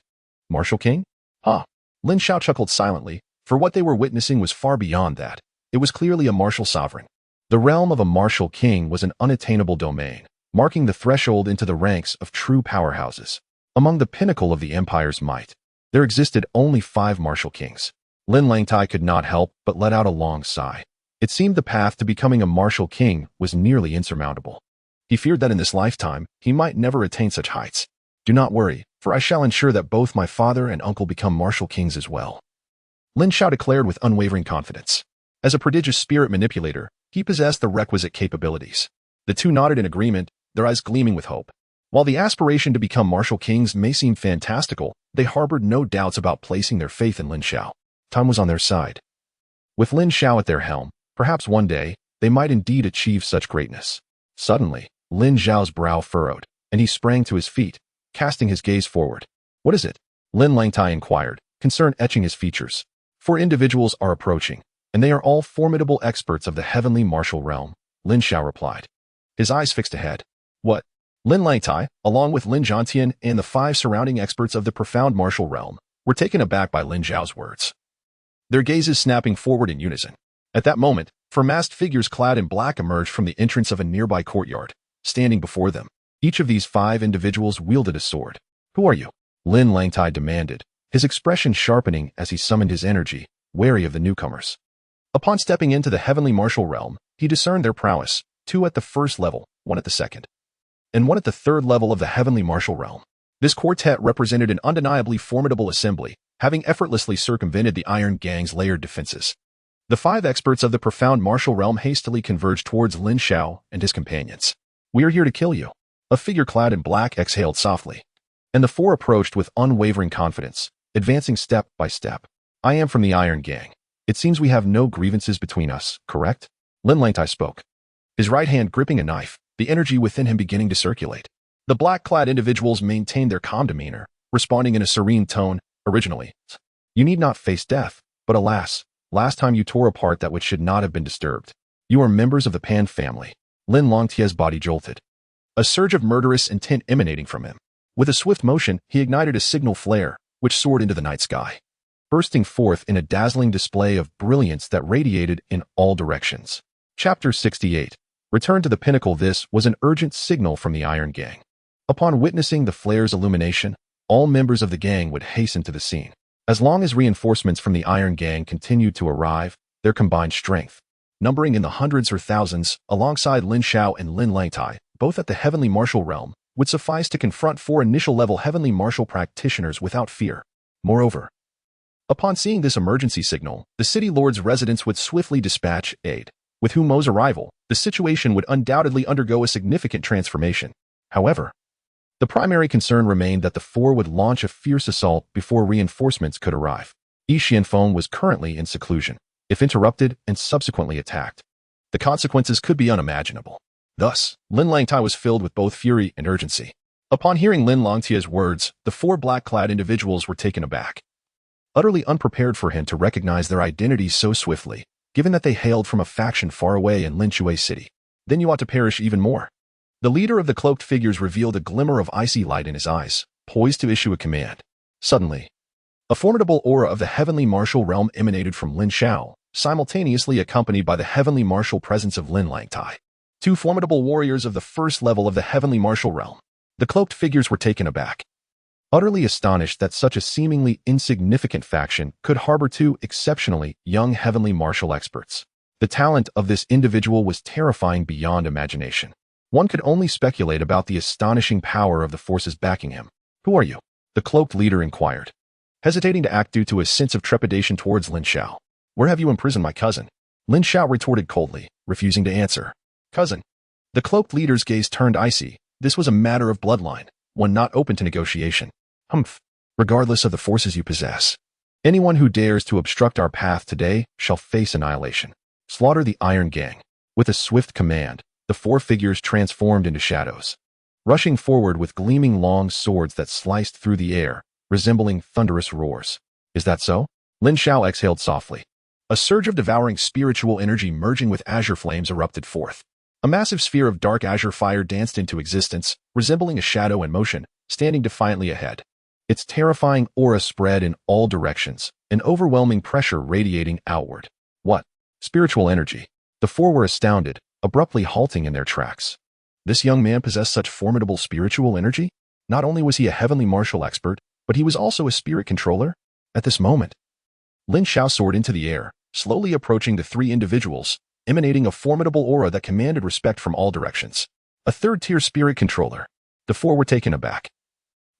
"Martial King? Huh." Lin Xiao chuckled silently, for what they were witnessing was far beyond that. It was clearly a martial sovereign. The realm of a martial king was an unattainable domain, marking the threshold into the ranks of true powerhouses. Among the pinnacle of the empire's might, there existed only 5 martial kings. Lin Langtai could not help but let out a long sigh. It seemed the path to becoming a martial king was nearly insurmountable. He feared that in this lifetime, he might never attain such heights. "Do not worry, for I shall ensure that both my father and uncle become martial kings as well," Lin Xiao declared with unwavering confidence. As a prodigious spirit manipulator, he possessed the requisite capabilities. The two nodded in agreement, their eyes gleaming with hope. While the aspiration to become martial kings may seem fantastical, they harbored no doubts about placing their faith in Lin Xiao. Time was on their side. With Lin Xiao at their helm, perhaps one day, they might indeed achieve such greatness. Suddenly, Lin Xiao's brow furrowed, and he sprang to his feet, casting his gaze forward. "What is it?" Lin Langtai inquired, concern etching his features. 4 individuals are approaching, and they are all formidable experts of the heavenly martial realm, Lin Xiao replied, his eyes fixed ahead. "What?" Lin Langtai, along with Lin Zhantian and the 5 surrounding experts of the profound martial realm, were taken aback by Lin Xiao's words, their gazes snapping forward in unison. At that moment, 4 masked figures clad in black emerged from the entrance of a nearby courtyard, standing before them. Each of these 5 individuals wielded a sword. "Who are you?" Lin Langtai demanded, his expression sharpening as he summoned his energy, wary of the newcomers. Upon stepping into the heavenly martial realm, he discerned their prowess, 2 at the first level, 1 at the second, and 1 at the third level of the heavenly martial realm. This quartet represented an undeniably formidable assembly, having effortlessly circumvented the Iron Gang's layered defenses. The 5 experts of the profound martial realm hastily converged towards Lin Xiao and his companions. "We are here to kill you." A figure clad in black exhaled softly, and the 4 approached with unwavering confidence, advancing step by step. "I am from the Iron Gang. It seems we have no grievances between us, correct?" Lin Xiao spoke, his right hand gripping a knife, the energy within him beginning to circulate. The black-clad individuals maintained their calm demeanor, responding in a serene tone. "Originally, you need not face death, but alas, last time you tore apart that which should not have been disturbed. You are members of the Pan family." Lin Xiao's body jolted, a surge of murderous intent emanating from him. With a swift motion, he ignited a signal flare, which soared into the night sky, bursting forth in a dazzling display of brilliance that radiated in all directions. Chapter 68. Return to the pinnacle. This was an urgent signal from the Iron Gang. Upon witnessing the flare's illumination, all members of the gang would hasten to the scene. As long as reinforcements from the Iron Gang continued to arrive, their combined strength, numbering in the hundreds or thousands, alongside Lin Xiao and Lin Xiao, both at the Heavenly Martial Realm, would suffice to confront 4 initial-level Heavenly Martial practitioners without fear. Moreover, upon seeing this emergency signal, the City Lord's residents would swiftly dispatch aid, with whom Mo's arrival, the situation would undoubtedly undergo a significant transformation. However, the primary concern remained that the 4 would launch a fierce assault before reinforcements could arrive. Yi Xianfeng was currently in seclusion. If interrupted and subsequently attacked, the consequences could be unimaginable. Thus, Lin Xiao was filled with both fury and urgency. Upon hearing Lin Xiao's words, the 4 black-clad individuals were taken aback, utterly unprepared for him to recognize their identities so swiftly, given that they hailed from a faction far away in Lin Xiao City. "Then you ought to perish even more." The leader of the cloaked figures revealed a glimmer of icy light in his eyes, poised to issue a command. Suddenly, a formidable aura of the Heavenly Martial Realm emanated from Lin Xiao, simultaneously accompanied by the Heavenly Martial presence of Lin Xiao. 2 formidable warriors of the first level of the Heavenly Martial Realm. The cloaked figures were taken aback, utterly astonished that such a seemingly insignificant faction could harbor 2 exceptionally young Heavenly Martial experts. The talent of this individual was terrifying beyond imagination. One could only speculate about the astonishing power of the forces backing him. "Who are you?" the cloaked leader inquired, hesitating to act due to a sense of trepidation towards Lin Xiao. "Where have you imprisoned my cousin?" Lin Xiao retorted coldly, refusing to answer. "Cousin?" The cloaked leader's gaze turned icy. This was a matter of bloodline, one not open to negotiation. "Humph. Regardless of the forces you possess, anyone who dares to obstruct our path today shall face annihilation. Slaughter the Iron Gang." With a swift command, the 4 figures transformed into shadows, rushing forward with gleaming long swords that sliced through the air, resembling thunderous roars. "Is that so?" Lin Xiao exhaled softly. A surge of devouring spiritual energy merging with azure flames erupted forth. A massive sphere of dark azure fire danced into existence, resembling a shadow in motion, standing defiantly ahead. Its terrifying aura spread in all directions, an overwhelming pressure radiating outward. "What? Spiritual energy?" The 4 were astounded, abruptly halting in their tracks. This young man possessed such formidable spiritual energy? Not only was he a Heavenly Martial expert, but he was also a spirit controller? At this moment, Lin Xiao soared into the air, slowly approaching the 3 individuals, emanating a formidable aura that commanded respect from all directions. A 3rd-tier spirit controller. The 4 were taken aback.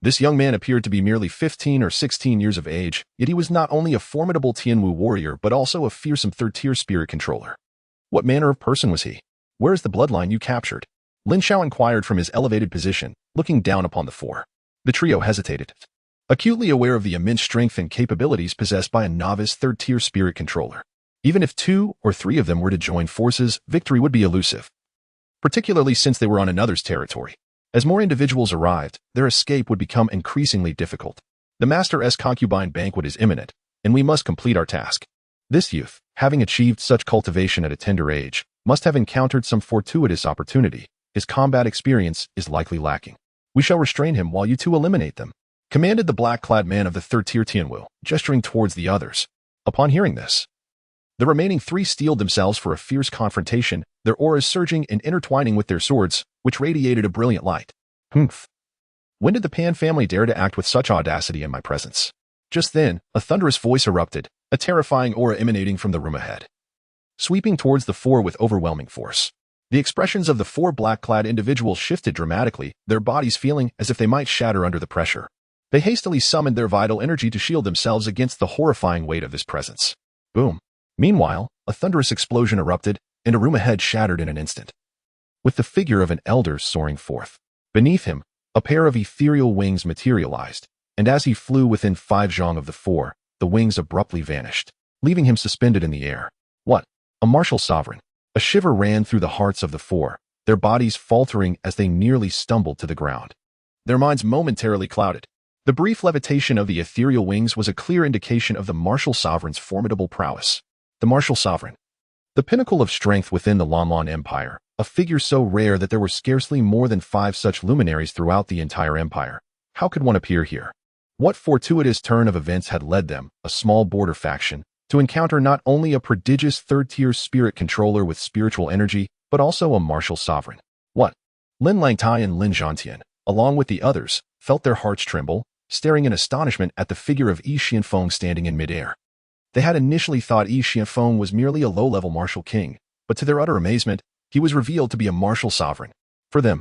This young man appeared to be merely 15 or 16 years of age, yet he was not only a formidable Tianwu warrior but also a fearsome 3rd-tier spirit controller. What manner of person was he? "Where is the bloodline you captured?" Lin Xiao inquired from his elevated position, looking down upon the 4. The trio hesitated, acutely aware of the immense strength and capabilities possessed by a novice 3rd-tier spirit controller. Even if 2 or 3 of them were to join forces, victory would be elusive, particularly since they were on another's territory. As more individuals arrived, their escape would become increasingly difficult. The Master's concubine banquet is imminent, and we must complete our task. This youth, having achieved such cultivation at a tender age, must have encountered some fortuitous opportunity. His combat experience is likely lacking. We shall restrain him while you 2 eliminate them," commanded the black-clad man of the 3rd-tier Tianwu, gesturing towards the others. Upon hearing this, the remaining 3 steeled themselves for a fierce confrontation, their auras surging and intertwining with their swords, which radiated a brilliant light. "Humph. When did the Pan family dare to act with such audacity in my presence?" Just then, a thunderous voice erupted, a terrifying aura emanating from the room ahead, sweeping towards the 4 with overwhelming force. The expressions of the 4 black-clad individuals shifted dramatically, their bodies feeling as if they might shatter under the pressure. They hastily summoned their vital energy to shield themselves against the horrifying weight of this presence. Boom. Meanwhile, a thunderous explosion erupted, and a room ahead shattered in an instant, with the figure of an elder soaring forth. Beneath him, a pair of ethereal wings materialized, and as he flew within 5 zhang of the four, the wings abruptly vanished, leaving him suspended in the air. What? A martial sovereign! A shiver ran through the hearts of the four, their bodies faltering as they nearly stumbled to the ground. Their minds momentarily clouded. The brief levitation of the ethereal wings was a clear indication of the martial sovereign's formidable prowess. The martial sovereign, the pinnacle of strength within the Lanlan Empire, a figure so rare that there were scarcely more than 5 such luminaries throughout the entire empire. How could one appear here? What fortuitous turn of events had led them, a small border faction, to encounter not only a prodigious third-tier spirit controller with spiritual energy, but also a martial sovereign? What? Lin Langtai and Lin Xiao, along with the others, felt their hearts tremble, staring in astonishment at the figure of Yi Xianfeng standing in midair. They had initially thought Yi Xianfeng was merely a low-level martial king, but to their utter amazement, he was revealed to be a martial sovereign. For them,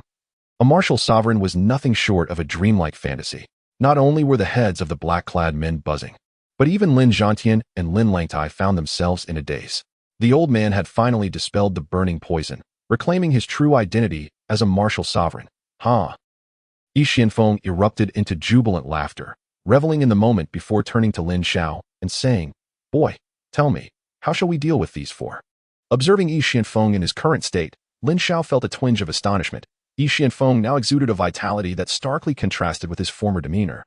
a martial sovereign was nothing short of a dreamlike fantasy. Not only were the heads of the black-clad men buzzing, but even Lin Xiao and Lin Langtai found themselves in a daze. The old man had finally dispelled the burning poison, reclaiming his true identity as a martial sovereign. Ha! Yi Xianfeng erupted into jubilant laughter, reveling in the moment before turning to Lin Xiao and saying, "Boy, tell me, how shall we deal with these four?" Observing Yi Xianfeng in his current state, Lin Xiao felt a twinge of astonishment. Yi Xianfeng now exuded a vitality that starkly contrasted with his former demeanor.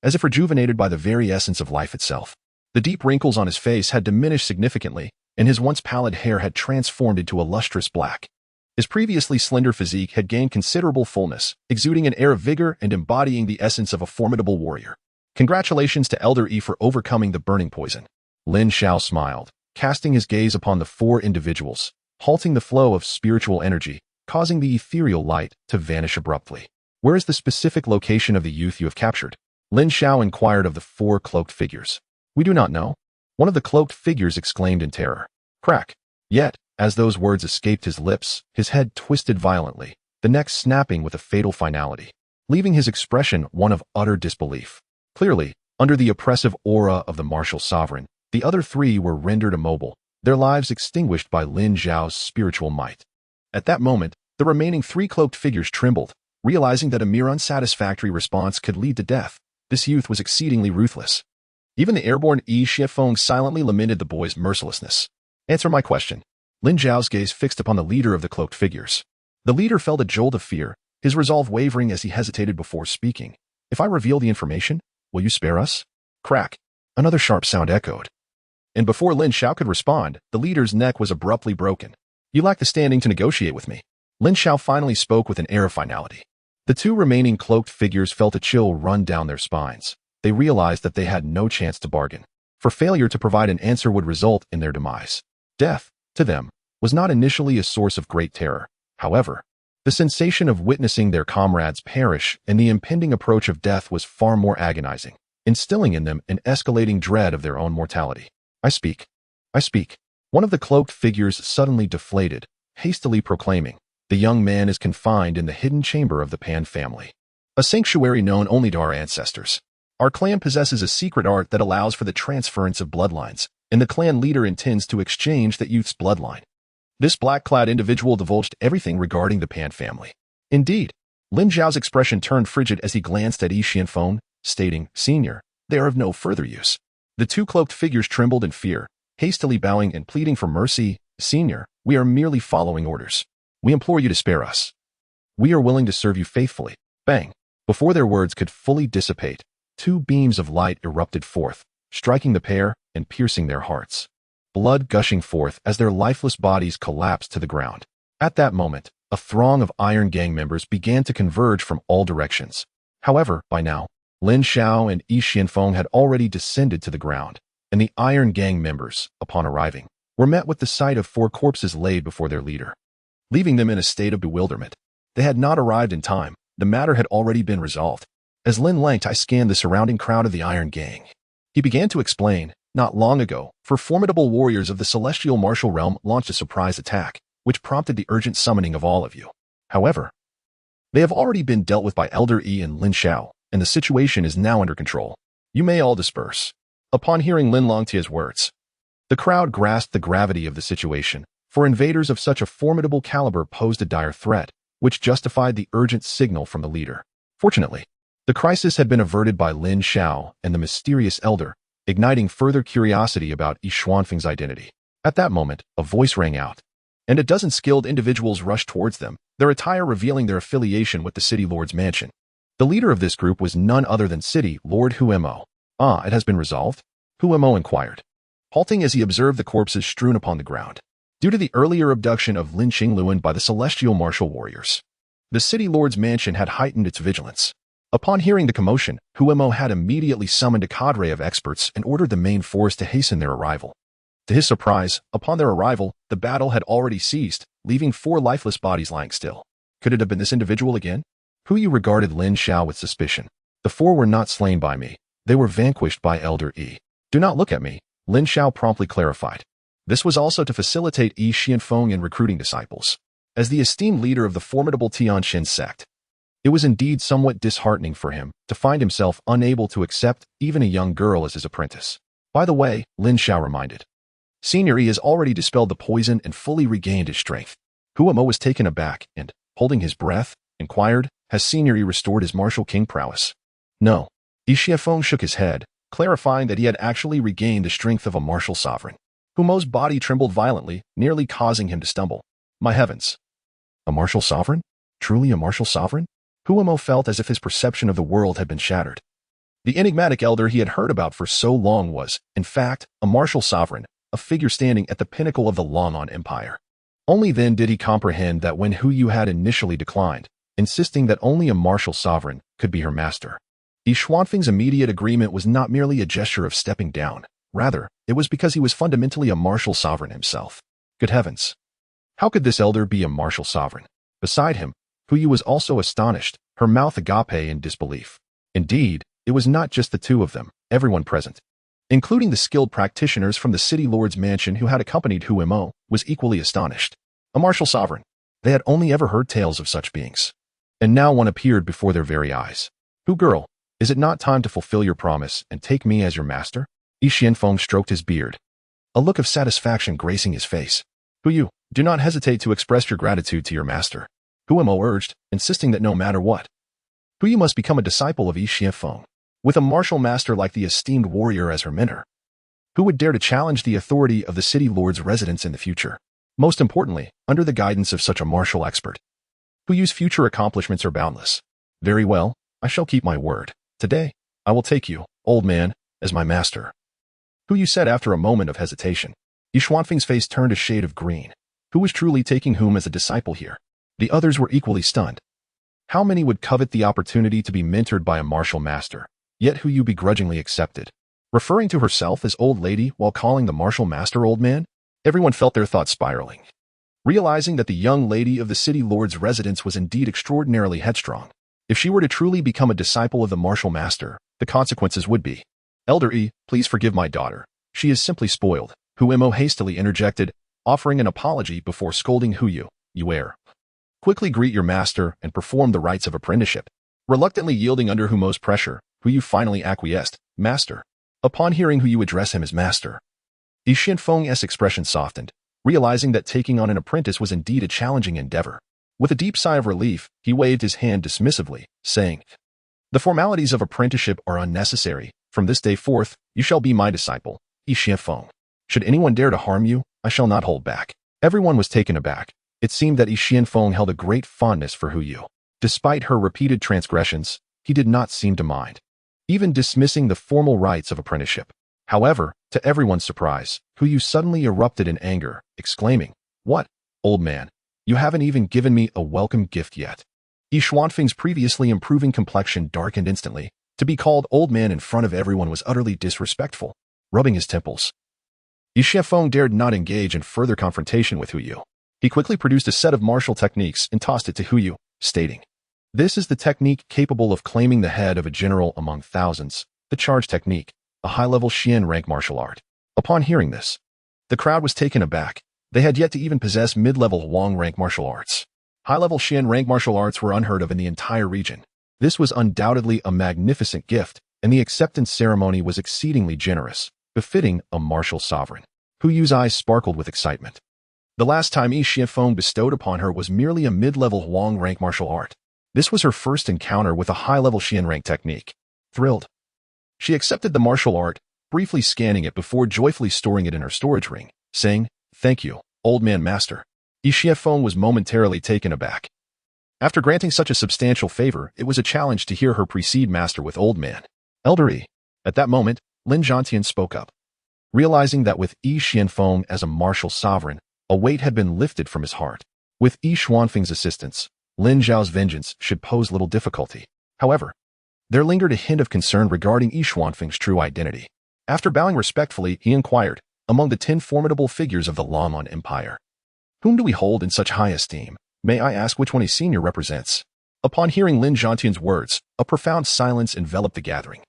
As if rejuvenated by the very essence of life itself, the deep wrinkles on his face had diminished significantly, and his once pallid hair had transformed into a lustrous black. His previously slender physique had gained considerable fullness, exuding an air of vigor and embodying the essence of a formidable warrior. Congratulations to Elder Yi for overcoming the burning poison. Lin Xiao smiled, casting his gaze upon the four individuals, halting the flow of spiritual energy, causing the ethereal light to vanish abruptly. Where is the specific location of the youth you have captured? Lin Xiao inquired of the 4 cloaked figures. We do not know. One of the cloaked figures exclaimed in terror. Crack. Yet, as those words escaped his lips, his head twisted violently, the neck snapping with a fatal finality, leaving his expression one of utter disbelief. Clearly, under the oppressive aura of the martial sovereign, the other 3 were rendered immobile, their lives extinguished by Lin Xiao's spiritual might. At that moment, the remaining 3 cloaked figures trembled, realizing that a mere unsatisfactory response could lead to death. This youth was exceedingly ruthless. Even the airborne Yi Xianfeng silently lamented the boy's mercilessness. Answer my question. Lin Xiao's gaze fixed upon the leader of the cloaked figures. The leader felt a jolt of fear, his resolve wavering as he hesitated before speaking. If I reveal the information, will you spare us? Crack. Another sharp sound echoed. And before Lin Xiao could respond, the leader's neck was abruptly broken. You lack the standing to negotiate with me. Lin Xiao finally spoke with an air of finality. The 2 remaining cloaked figures felt a chill run down their spines. They realized that they had no chance to bargain, for failure to provide an answer would result in their demise. Death, to them, was not initially a source of great terror. However, the sensation of witnessing their comrades perish and the impending approach of death was far more agonizing, instilling in them an escalating dread of their own mortality. I speak. One of the cloaked figures suddenly deflated, hastily proclaiming, "The young man is confined in the hidden chamber of the Pan family, a sanctuary known only to our ancestors. Our clan possesses a secret art that allows for the transference of bloodlines, and the clan leader intends to exchange that youth's bloodline." This black-clad individual divulged everything regarding the Pan family. Indeed, Lin Xiao's expression turned frigid as he glanced at Yi Xianfeng, stating, "Senior, they are of no further use." The 2 cloaked figures trembled in fear, hastily bowing and pleading for mercy. "Senior, we are merely following orders. We implore you to spare us. We are willing to serve you faithfully." Bang! Before their words could fully dissipate, 2 beams of light erupted forth, striking the pair and piercing their hearts, blood gushing forth as their lifeless bodies collapsed to the ground. At that moment, a throng of Iron Gang members began to converge from all directions. However, by now, Lin Xiao and Yi Xianfeng had already descended to the ground, and the Iron Gang members, upon arriving, were met with the sight of 4 corpses laid before their leader, leaving them in a state of bewilderment. They had not arrived in time. The matter had already been resolved. As Lin Langtai scanned the surrounding crowd of the Iron Gang, he began to explain, not long ago, 4 formidable warriors of the Celestial Martial Realm launched a surprise attack, which prompted the urgent summoning of all of you. However, they have already been dealt with by Elder Yi and Lin Xiao, and the situation is now under control. You may all disperse. Upon hearing Lin Langtai's words, The crowd grasped the gravity of the situation, for invaders of such a formidable caliber posed a dire threat, which justified the urgent signal from the leader. Fortunately, the crisis had been averted by Lin Xiao and the mysterious elder, igniting further curiosity about Yi Xuanfeng's identity. At that moment, a voice rang out, and a dozen skilled individuals rushed towards them, their attire revealing their affiliation with the City Lord's mansion. The leader of this group was none other than City Lord Huemo. "Ah, it has been resolved?" Huemo inquired, halting as he observed the corpses strewn upon the ground. Due to the earlier abduction of Lin Xingluan by the Celestial Martial Warriors, the City Lord's mansion had heightened its vigilance. Upon hearing the commotion, Huemo had immediately summoned a cadre of experts and ordered the main force to hasten their arrival. To his surprise, upon their arrival, the battle had already ceased, leaving 4 lifeless bodies lying still. Could it have been this individual again? Huyu regarded Lin Xiao with suspicion. "The 4 were not slain by me. They were vanquished by Elder Yi." "Do not look at me," Lin Xiao promptly clarified. This was also to facilitate Yi Xianfeng in recruiting disciples. As the esteemed leader of the formidable Tianxin sect, it was indeed somewhat disheartening for him to find himself unable to accept even a young girl as his apprentice. By the way, Lin Xiao reminded, Senior Yi has already dispelled the poison and fully regained his strength. Huemo was taken aback and, holding his breath, inquired, "Has Senior Yi restored his martial king prowess?" "No." Yi Xianfeng shook his head, clarifying that he had actually regained the strength of a martial sovereign. Humo's body trembled violently, nearly causing him to stumble. "My heavens! A martial sovereign? Truly a martial sovereign?" Huemo felt as if his perception of the world had been shattered. The enigmatic elder he had heard about for so long was, in fact, a martial sovereign, a figure standing at the pinnacle of the Long'an Empire. Only then did he comprehend that when Huyu had initially declined, insisting that only a martial sovereign could be her master, Yi Xuanfeng's immediate agreement was not merely a gesture of stepping down. Rather, it was because he was fundamentally a martial sovereign himself. Good heavens! How could this elder be a martial sovereign? Beside him, Huyu was also astonished, her mouth agape in disbelief. Indeed, it was not just the two of them, everyone present, including the skilled practitioners from the City Lord's mansion who had accompanied Huemo, was equally astonished. A martial sovereign. They had only ever heard tales of such beings. And now one appeared before their very eyes. "Hu girl, is it not time to fulfill your promise and take me as your master?" Yi Xianfeng stroked his beard, a look of satisfaction gracing his face. "Huyu, do not hesitate to express your gratitude to your master," Huemo urged, insisting that no matter what, Huyu must become a disciple of Yi Xianfeng. With a martial master like the esteemed warrior as her mentor, who would dare to challenge the authority of the City Lord's residence in the future? Most importantly, under the guidance of such a martial expert, Huyu's future accomplishments are boundless. "Very well, I shall keep my word. Today, I will take you, old man, as my master," Huyu said after a moment of hesitation. Yi Xuanfeng's face turned a shade of green. Who was truly taking whom as a disciple here? The others were equally stunned. How many would covet the opportunity to be mentored by a martial master? Yet Huyu begrudgingly accepted. Referring to herself as old lady while calling the martial master old man, everyone felt their thoughts spiraling. Realizing that the young lady of the City Lord's residence was indeed extraordinarily headstrong, if she were to truly become a disciple of the martial master, the consequences would be. "Elder Yi, please forgive my daughter. She is simply spoiled," Huemo hastily interjected, offering an apology before scolding Huyu. "You err. Quickly greet your master and perform the rites of apprenticeship." Reluctantly yielding under Humo's pressure, Huyu finally acquiesced. "Master." Upon hearing Huyu address him as master, Yi Xianfeng's expression softened, realizing that taking on an apprentice was indeed a challenging endeavor. With a deep sigh of relief, he waved his hand dismissively, saying, "The formalities of apprenticeship are unnecessary. From this day forth, you shall be my disciple, Yi Xianfeng. Should anyone dare to harm you, I shall not hold back." Everyone was taken aback. It seemed that Yi Xianfeng held a great fondness for Huyu. Despite her repeated transgressions, he did not seem to mind, even dismissing the formal rites of apprenticeship. However, to everyone's surprise, Huyu suddenly erupted in anger, exclaiming, "What, old man? You haven't even given me a welcome gift yet." Yi Xuanfeng's previously improving complexion darkened instantly. To be called old man in front of everyone was utterly disrespectful. Rubbing his temples, Yi Xianfeng dared not engage in further confrontation with Huyu. He quickly produced a set of martial techniques and tossed it to Huyu, stating, "This is the technique capable of claiming the head of a general among thousands, the charge technique, a high-level Xian rank martial art." Upon hearing this, the crowd was taken aback. They had yet to even possess mid-level Huang rank martial arts. High-level Xian rank martial arts were unheard of in the entire region. This was undoubtedly a magnificent gift, and the acceptance ceremony was exceedingly generous, befitting a martial sovereign. Hu Yu's eyes sparkled with excitement. The last time Yi Xianfeng bestowed upon her was merely a mid-level Huang-rank martial art. This was her first encounter with a high-level Xian-rank technique. Thrilled, she accepted the martial art, briefly scanning it before joyfully storing it in her storage ring, saying, "Thank you, old man master." Yi Xianfeng was momentarily taken aback. After granting such a substantial favor, it was a challenge to hear her precede master with old man. Elder Yi. At that moment, Lin Xiao spoke up. Realizing that with Yi Xianfeng as a martial sovereign, a weight had been lifted from his heart. With Yi Xuanfeng's assistance, Lin Xiao's vengeance should pose little difficulty. However, there lingered a hint of concern regarding Yi Xuanfeng's true identity. After bowing respectfully, he inquired, among the 10 formidable figures of the Lamon Empire, whom do we hold in such high esteem? May I ask which one a senior represents? Upon hearing Lin Xiaotian's words, a profound silence enveloped the gathering.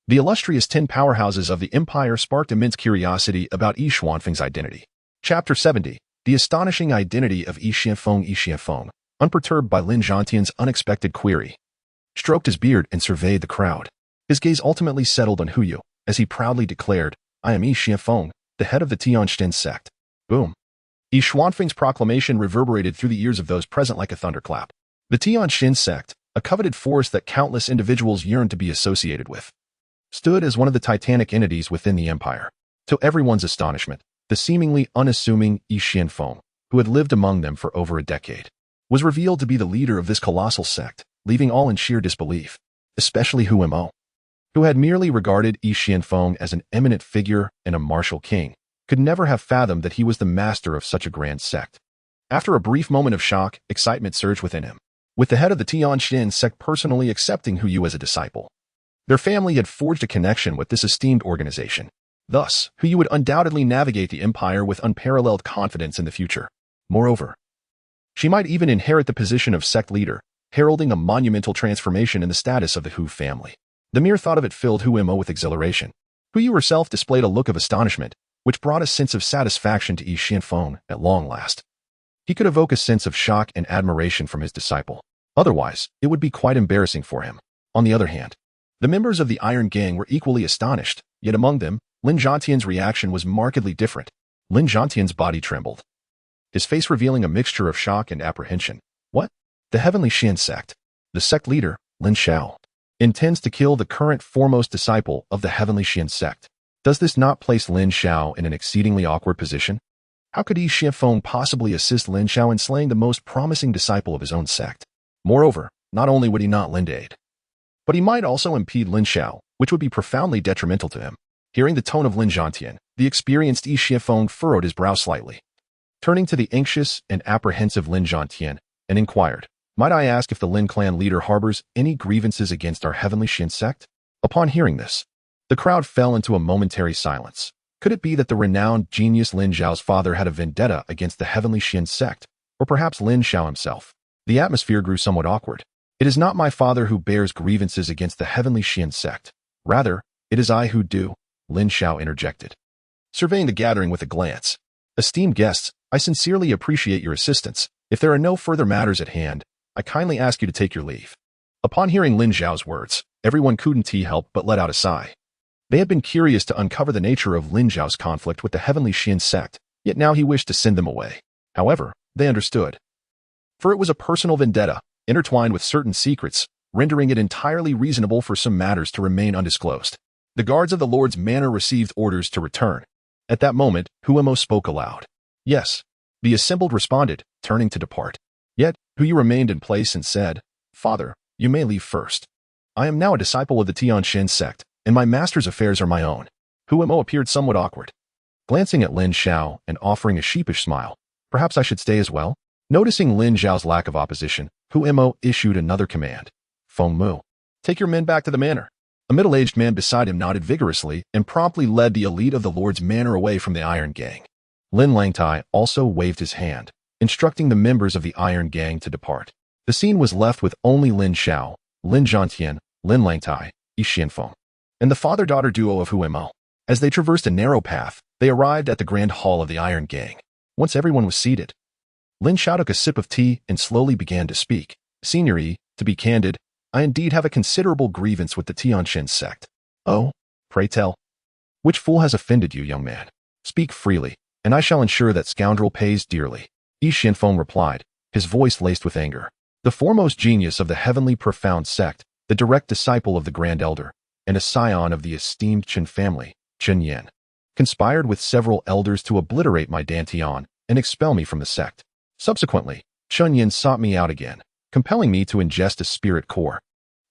The illustrious 10 powerhouses of the empire sparked immense curiosity about Yi Xuanfeng's identity. Chapter 70. The astonishing identity of Yi Xianfeng. Yi Xianfeng, unperturbed by Lin Xiaotian's unexpected query, stroked his beard and surveyed the crowd. His gaze ultimately settled on Hu Yu, as he proudly declared, "I am Yi Xianfeng, the head of the Celestial Sect." Boom. Yi Xuanfeng's proclamation reverberated through the ears of those present like a thunderclap. The Celestial Sect, a coveted force that countless individuals yearned to be associated with, stood as one of the titanic entities within the empire. To everyone's astonishment, the seemingly unassuming Yi Xianfeng, who had lived among them for over a decade, was revealed to be the leader of this colossal sect, leaving all in sheer disbelief, especially Hu Mo, who had merely regarded Yi Xianfeng as an eminent figure and a martial king, could never have fathomed that he was the master of such a grand sect. After a brief moment of shock, excitement surged within him, with the head of the Celestial Sect personally accepting Hu Yu as a disciple. Their family had forged a connection with this esteemed organization. Thus, Hu Yu would undoubtedly navigate the empire with unparalleled confidence in the future. Moreover, she might even inherit the position of sect leader, heralding a monumental transformation in the status of the Hu family. The mere thought of it filled Hu Mo with exhilaration. Hu Yu herself displayed a look of astonishment, which brought a sense of satisfaction to Yi Xianfeng at long last. He could evoke a sense of shock and admiration from his disciple. Otherwise, it would be quite embarrassing for him. On the other hand, the members of the Iron Gang were equally astonished, yet among them, Lin Xiaotian's reaction was markedly different. Lin Xiaotian's body trembled, his face revealing a mixture of shock and apprehension. What? The Heavenly Xian Sect, the sect leader, Lin Xiao, intends to kill the current foremost disciple of the Heavenly Xian Sect. Does this not place Lin Xiao in an exceedingly awkward position? How could Yi Xianfeng possibly assist Lin Xiao in slaying the most promising disciple of his own sect? Moreover, not only would he not lend aid, but he might also impede Lin Xiao, which would be profoundly detrimental to him. Hearing the tone of Lin Xiaotian, the experienced Yi Xianfeng furrowed his brow slightly, turning to the anxious and apprehensive Lin Xiaotian, and inquired, "Might I ask if the Lin clan leader harbors any grievances against our Heavenly Xian Sect?" Upon hearing this, the crowd fell into a momentary silence. Could it be that the renowned genius Lin Xiao's father had a vendetta against the Heavenly Xian Sect, or perhaps Lin Xiao himself? The atmosphere grew somewhat awkward. "It is not my father who bears grievances against the Heavenly Xian Sect. Rather, it is I who do," Lin Xiao interjected, surveying the gathering with a glance. "Esteemed guests, I sincerely appreciate your assistance. If there are no further matters at hand, I kindly ask you to take your leave." Upon hearing Lin Xiao's words, everyone couldn't help but let out a sigh. They had been curious to uncover the nature of Lin Xiao's conflict with the Heavenly Xian Sect, yet now he wished to send them away. However, they understood. For it was a personal vendetta, intertwined with certain secrets, rendering it entirely reasonable for some matters to remain undisclosed. The guards of the Lord's Manor received orders to return. At that moment, Hu Mo spoke aloud. "Yes." The assembled responded, turning to depart. Yet, Hu Yu remained in place and said, "Father, you may leave first. I am now a disciple of the Celestial Sect, and my master's affairs are my own." Hu Mo appeared somewhat awkward, glancing at Lin Xiao and offering a sheepish smile. "Perhaps I should stay as well?" Noticing Lin Xiao's lack of opposition, Hu Mo issued another command. "Feng Mu, take your men back to the manor." A middle-aged man beside him nodded vigorously and promptly led the elite of the Lord's Manor away from the Iron Gang. Lin Langtai also waved his hand, instructing the members of the Iron Gang to depart. The scene was left with only Lin Xiao, Lin Zhantian, Lin Langtai, Yi Xianfeng, and the father-daughter duo of Hu Mo. As they traversed a narrow path, they arrived at the grand hall of the Iron Gang. Once everyone was seated, Lin Xiao took a sip of tea and slowly began to speak. "Senior Yi, to be candid, I indeed have a considerable grievance with the Celestial Sect." "Oh, pray tell. Which fool has offended you, young man?" Speak freely, and I shall ensure that scoundrel pays dearly. Yi Xianfeng replied, his voice laced with anger. The foremost genius of the heavenly profound sect, the direct disciple of the Grand Elder, and a scion of the esteemed Qin family, Qin Yan, conspired with several elders to obliterate my Dantian and expel me from the sect. Subsequently, Qin Yan sought me out again, compelling me to ingest a spirit core,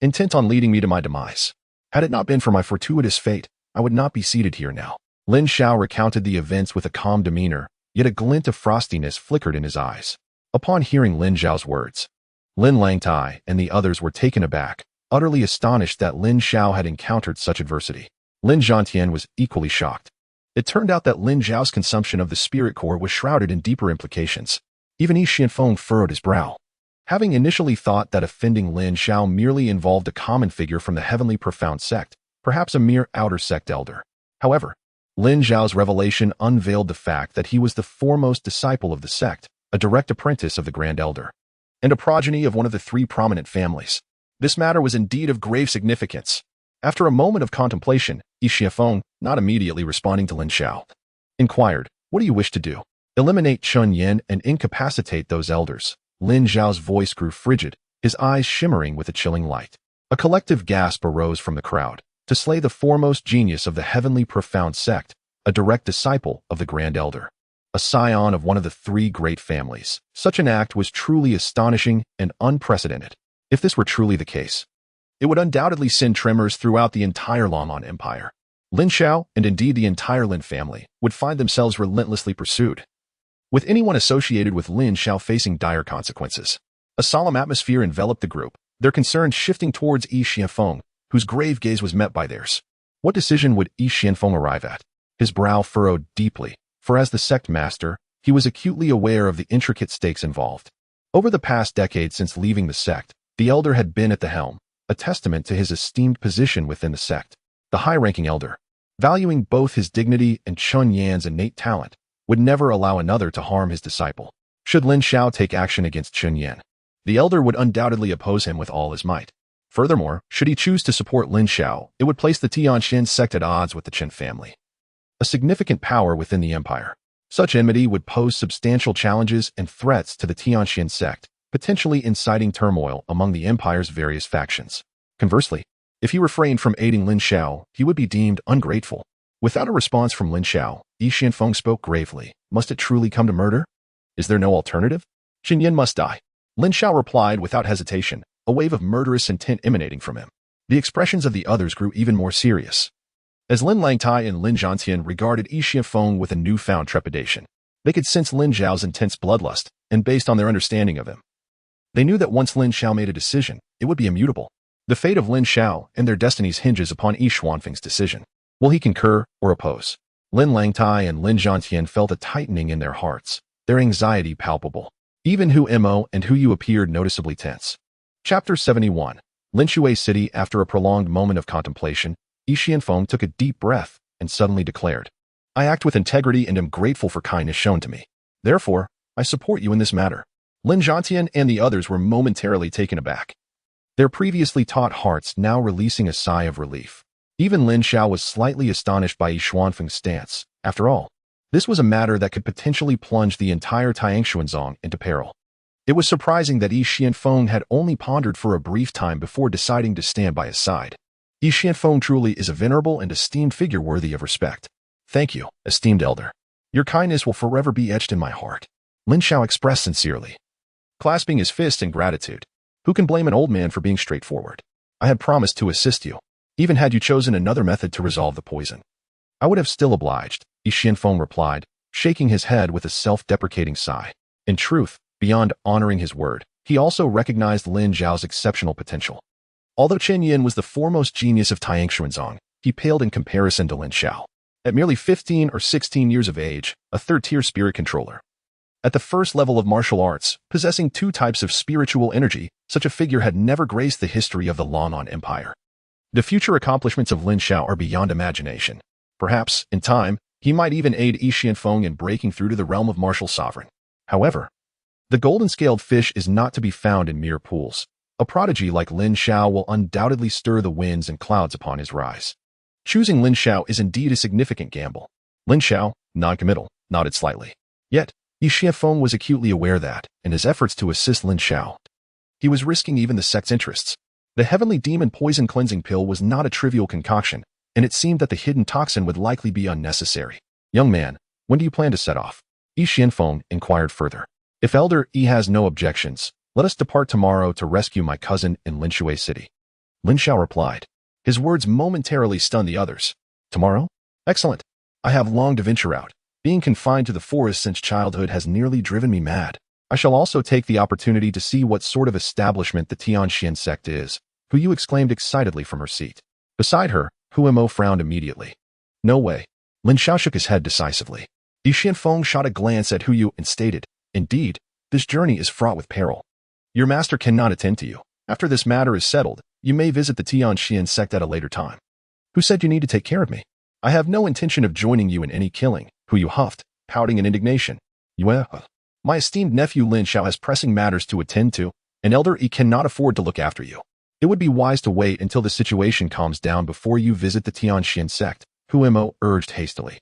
intent on leading me to my demise. Had it not been for my fortuitous fate, I would not be seated here now. Lin Xiao recounted the events with a calm demeanor, yet a glint of frostiness flickered in his eyes. Upon hearing Lin Xiao's words, Lin Langtai and the others were taken aback, utterly astonished that Lin Xiao had encountered such adversity. Lin Zhantian was equally shocked. It turned out that Lin Xiao's consumption of the spirit core was shrouded in deeper implications. Even Yi Xianfeng furrowed his brow. Having initially thought that offending Lin Xiao merely involved a common figure from the heavenly profound sect, perhaps a mere outer sect elder. However, Lin Xiao's revelation unveiled the fact that he was the foremost disciple of the sect, a direct apprentice of the Grand Elder, and a progeny of one of the three prominent families. This matter was indeed of grave significance. After a moment of contemplation, Yi Xianfeng, not immediately responding to Lin Xiao, inquired, "What do you wish to do?" "Eliminate Qin Yan and incapacitate those elders." Lin Xiao's voice grew frigid, his eyes shimmering with a chilling light. A collective gasp arose from the crowd. To slay the foremost genius of the heavenly profound sect, a direct disciple of the Grand Elder, a scion of one of the three great families. Such an act was truly astonishing and unprecedented. If this were truly the case, it would undoubtedly send tremors throughout the entire Long'an Empire. Lin Xiao, and indeed the entire Lin family, would find themselves relentlessly pursued, with anyone associated with Lin Xiao facing dire consequences. A solemn atmosphere enveloped the group, their concerns shifting towards Yi Xianfeng, whose grave gaze was met by theirs. What decision would Yi Xianfeng arrive at? His brow furrowed deeply, for as the sect master, he was acutely aware of the intricate stakes involved. Over the past decade since leaving the sect, the elder had been at the helm, a testament to his esteemed position within the sect. The high-ranking elder, valuing both his dignity and Qin Yan's innate talent, would never allow another to harm his disciple. Should Lin Xiao take action against Qin Yan, the elder would undoubtedly oppose him with all his might. Furthermore, should he choose to support Lin Xiao, it would place the Tianxin sect at odds with the Qin family, a significant power within the empire. Such enmity would pose substantial challenges and threats to the Tianxin sect, potentially inciting turmoil among the empire's various factions. Conversely, if he refrained from aiding Lin Xiao, he would be deemed ungrateful. Without a response from Lin Xiao, Yi Xianfeng spoke gravely. Must it truly come to murder? Is there no alternative? Qin Yan must die. Lin Xiao replied without hesitation, a wave of murderous intent emanating from him. The expressions of the others grew even more serious, as Lin Langtai and Lin Zhantian regarded Yi Xianfeng with a newfound trepidation. They could sense Lin Xiao's intense bloodlust, and based on their understanding of him, they knew that once Lin Xiao made a decision, it would be immutable. The fate of Lin Xiao and their destinies hinges upon Yi Xuanfeng's decision. Will he concur or oppose? Lin Langtai and Lin Zhantian felt a tightening in their hearts, their anxiety palpable. Even Hu Mo and Hu Yu appeared noticeably tense. Chapter 71. Lin Shui City. After a prolonged moment of contemplation, Yi Xianfeng took a deep breath and suddenly declared, "I act with integrity and am grateful for kindness shown to me. Therefore, I support you in this matter." Lin Zhantian and the others were momentarily taken aback, their previously taut hearts now releasing a sigh of relief. Even Lin Xiao was slightly astonished by Yi Xuanfeng's stance. After all, this was a matter that could potentially plunge the entire Tianxuanzong into peril. It was surprising that Yi Xianfeng had only pondered for a brief time before deciding to stand by his side. Yi Xianfeng truly is a venerable and esteemed figure worthy of respect. Thank you, esteemed elder. Your kindness will forever be etched in my heart. Lin Xiao expressed sincerely, clasping his fist in gratitude. Who can blame an old man for being straightforward? I had promised to assist you. Even had you chosen another method to resolve the poison, I would have still obliged, Yi Xianfeng replied, shaking his head with a self-deprecating sigh. In truth, beyond honoring his word, he also recognized Lin Xiao's exceptional potential. Although Qin Yan was the foremost genius of Tianxuanzong, he paled in comparison to Lin Xiao. At merely 15 or 16 years of age, a third-tier spirit controller, at the first level of martial arts, possessing two types of spiritual energy, such a figure had never graced the history of the Long'an Empire. The future accomplishments of Lin Xiao are beyond imagination. Perhaps, in time, he might even aid Yi Xianfeng in breaking through to the realm of martial sovereign. However, the golden-scaled fish is not to be found in mere pools. A prodigy like Lin Xiao will undoubtedly stir the winds and clouds upon his rise. Choosing Lin Xiao is indeed a significant gamble. Lin Xiao, non-committal, nodded slightly. Yet, Yi Xianfeng was acutely aware that, in his efforts to assist Lin Xiao, he was risking even the sect's interests. The heavenly demon poison cleansing pill was not a trivial concoction, and it seemed that the hidden toxin would likely be unnecessary. Young man, when do you plan to set off? Yi Xianfeng inquired further. If Elder Yi has no objections, let us depart tomorrow to rescue my cousin in Lin Xiao City. Lin Xiao replied. His words momentarily stunned the others. Tomorrow? Excellent. I have longed to venture out. Being confined to the forest since childhood has nearly driven me mad. I shall also take the opportunity to see what sort of establishment the Celestial Sect is, Hu Yu exclaimed excitedly from her seat. Beside her, Hu Mo frowned immediately. No way. Lin Xiao shook his head decisively. Yi Xianfeng shot a glance at Hu Yu and stated, Indeed, this journey is fraught with peril. Your master cannot attend to you. After this matter is settled, you may visit the Celestial Sect at a later time. Who said you need to take care of me? I have no intention of joining you in any killing, Hu Yu huffed, pouting in indignation. My esteemed nephew Lin Xiao has pressing matters to attend to, and Elder Yi cannot afford to look after you. It would be wise to wait until the situation calms down before you visit the Celestial Sect, Hu Mo urged hastily,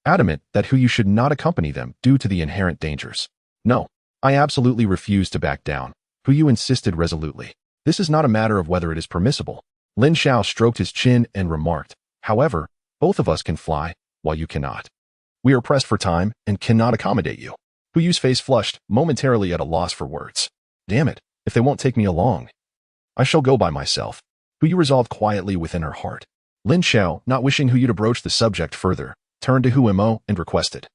adamant that Hu Yu should not accompany them due to the inherent dangers. No, I absolutely refuse to back down, Hu Yu insisted resolutely. This is not a matter of whether it is permissible. Lin Xiao stroked his chin and remarked, however, both of us can fly, while you cannot. We are pressed for time and cannot accommodate you. Hu Yu's face flushed, momentarily at a loss for words. Damn it, if they won't take me along, I shall go by myself, Hu Yu resolved quietly within her heart. Lin Xiao, not wishing Hu Yu to broach the subject further, turned to Hu Mo and requested.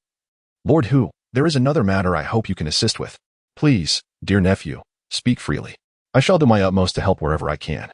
Lord Hu, there is another matter I hope you can assist with. Please, dear nephew, speak freely. I shall do my utmost to help wherever I can.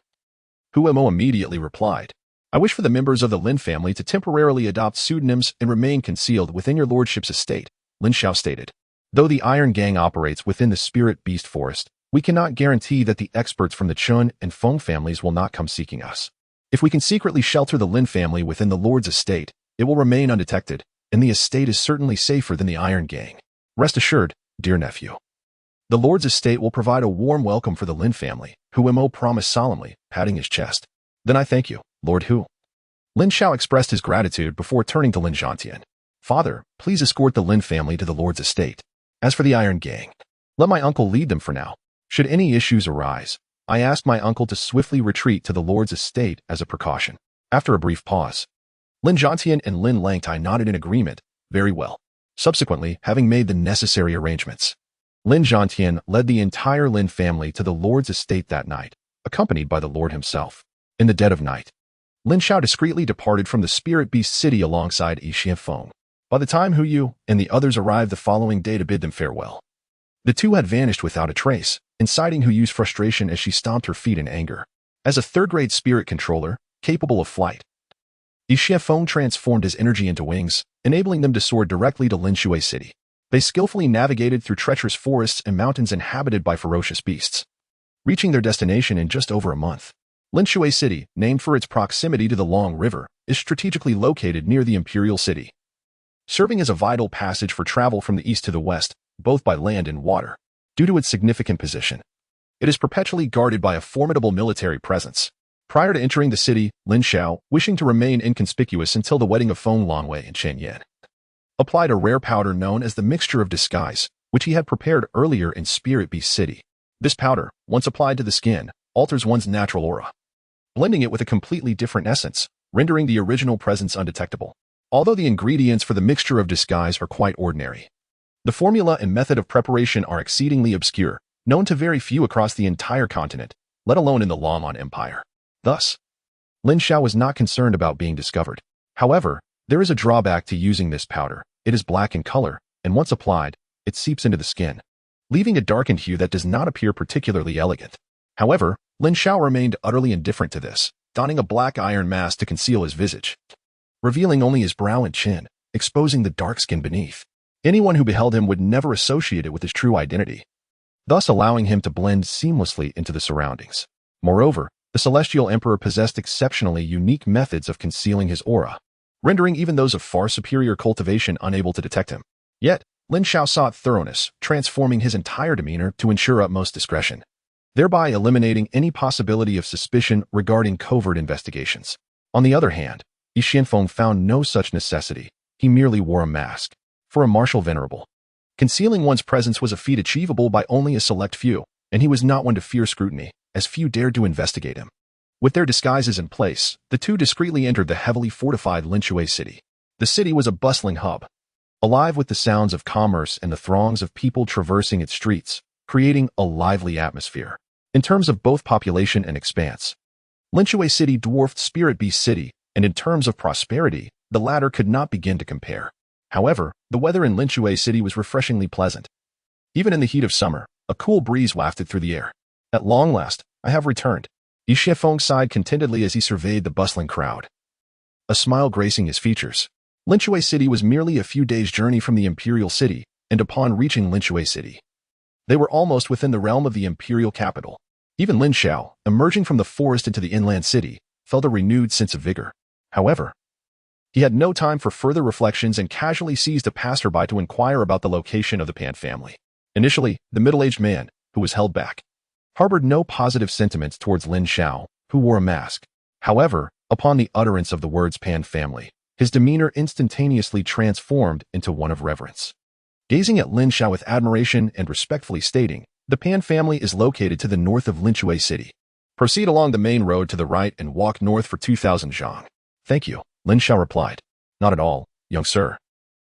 Hu Mo immediately replied. I wish for the members of the Lin family to temporarily adopt pseudonyms and remain concealed within your lordship's estate, Lin Xiao stated. Though the Iron Gang operates within the Spirit Beast Forest, we cannot guarantee that the experts from the Chun and Feng families will not come seeking us. If we can secretly shelter the Lin family within the Lord's estate, it will remain undetected, and the estate is certainly safer than the Iron Gang. Rest assured, dear nephew. The Lord's estate will provide a warm welcome for the Lin family, Hu Mo promised solemnly, patting his chest. Then I thank you, Lord Hu. Lin Xiao expressed his gratitude before turning to Lin Zhantian. Father, please escort the Lin family to the Lord's estate. As for the Iron Gang, let my uncle lead them for now. Should any issues arise, I ask my uncle to swiftly retreat to the Lord's estate as a precaution. After a brief pause, Lin Zhantian and Lin Langtai nodded in agreement, very well. Subsequently, having made the necessary arrangements, Lin Zhantian led the entire Lin family to the Lord's estate that night, accompanied by the Lord himself. In the dead of night, Lin Xiao discreetly departed from the Spirit Beast City alongside Yi Xianfeng. By the time Hu Yu and the others arrived the following day to bid them farewell, the two had vanished without a trace, inciting Hu Yu's frustration as she stomped her feet in anger. As a third-grade spirit controller, capable of flight, Yi Xianfeng transformed his energy into wings, enabling them to soar directly to Lin Xiao City. They skillfully navigated through treacherous forests and mountains inhabited by ferocious beasts, reaching their destination in just over a month. Lin Xiao City, named for its proximity to the Long River, is strategically located near the Imperial City, serving as a vital passage for travel from the east to the west, both by land and water. Due to its significant position, it is perpetually guarded by a formidable military presence. Prior to entering the city, Lin Xiao, wishing to remain inconspicuous until the wedding of Feng Longwei and Chen Yan, applied a rare powder known as the Mixture of Disguise, which he had prepared earlier in Spirit Beast City. This powder, once applied to the skin, alters one's natural aura, blending it with a completely different essence, rendering the original presence undetectable. Although the ingredients for the Mixture of Disguise are quite ordinary, the formula and method of preparation are exceedingly obscure, known to very few across the entire continent, let alone in the Longmon Empire. Thus, Lin Xiao was not concerned about being discovered. However, there is a drawback to using this powder. It is black in color, and once applied, it seeps into the skin, leaving a darkened hue that does not appear particularly elegant. However, Lin Xiao remained utterly indifferent to this, donning a black iron mask to conceal his visage, revealing only his brow and chin, exposing the dark skin beneath. Anyone who beheld him would never associate it with his true identity, thus allowing him to blend seamlessly into the surroundings. Moreover, the Celestial Emperor possessed exceptionally unique methods of concealing his aura, rendering even those of far superior cultivation unable to detect him. Yet, Lin Xiao sought thoroughness, transforming his entire demeanor to ensure utmost discretion, thereby eliminating any possibility of suspicion regarding covert investigations. On the other hand, Yi Xianfeng found no such necessity, He merely wore a mask. For a martial venerable, concealing one's presence was a feat achievable by only a select few, and he was not one to fear scrutiny, as few dared to investigate him. With their disguises in place, the two discreetly entered the heavily fortified Lin Xiao city. The city was a bustling hub, alive with the sounds of commerce and the throngs of people traversing its streets, creating a lively atmosphere. In terms of both population and expanse, Lin Xiao city dwarfed Spirit Beast City, and in terms of prosperity, the latter could not begin to compare. However, the weather in Lin Xiao city was refreshingly pleasant. Even in the heat of summer, a cool breeze wafted through the air. At long last, I have returned. Yi Xianfeng sighed contentedly as he surveyed the bustling crowd, a smile gracing his features. Lin Xiao city was merely a few days' journey from the imperial city, and upon reaching Lin Xiao city, they were almost within the realm of the imperial capital. Even Lin Xiao, emerging from the forest into the inland city, felt a renewed sense of vigor. However, he had no time for further reflections and casually seized a passerby to inquire about the location of the Pan family. Initially, the middle-aged man, who was held back, harbored no positive sentiments towards Lin Xiao, who wore a mask. However, upon the utterance of the words Pan family, his demeanor instantaneously transformed into one of reverence. Gazing at Lin Xiao with admiration and respectfully stating, "The Pan family is located to the north of Lin Xiao city. Proceed along the main road to the right and walk north for 2,000 zhang." "Thank you," Lin Xiao replied. "Not at all, young sir.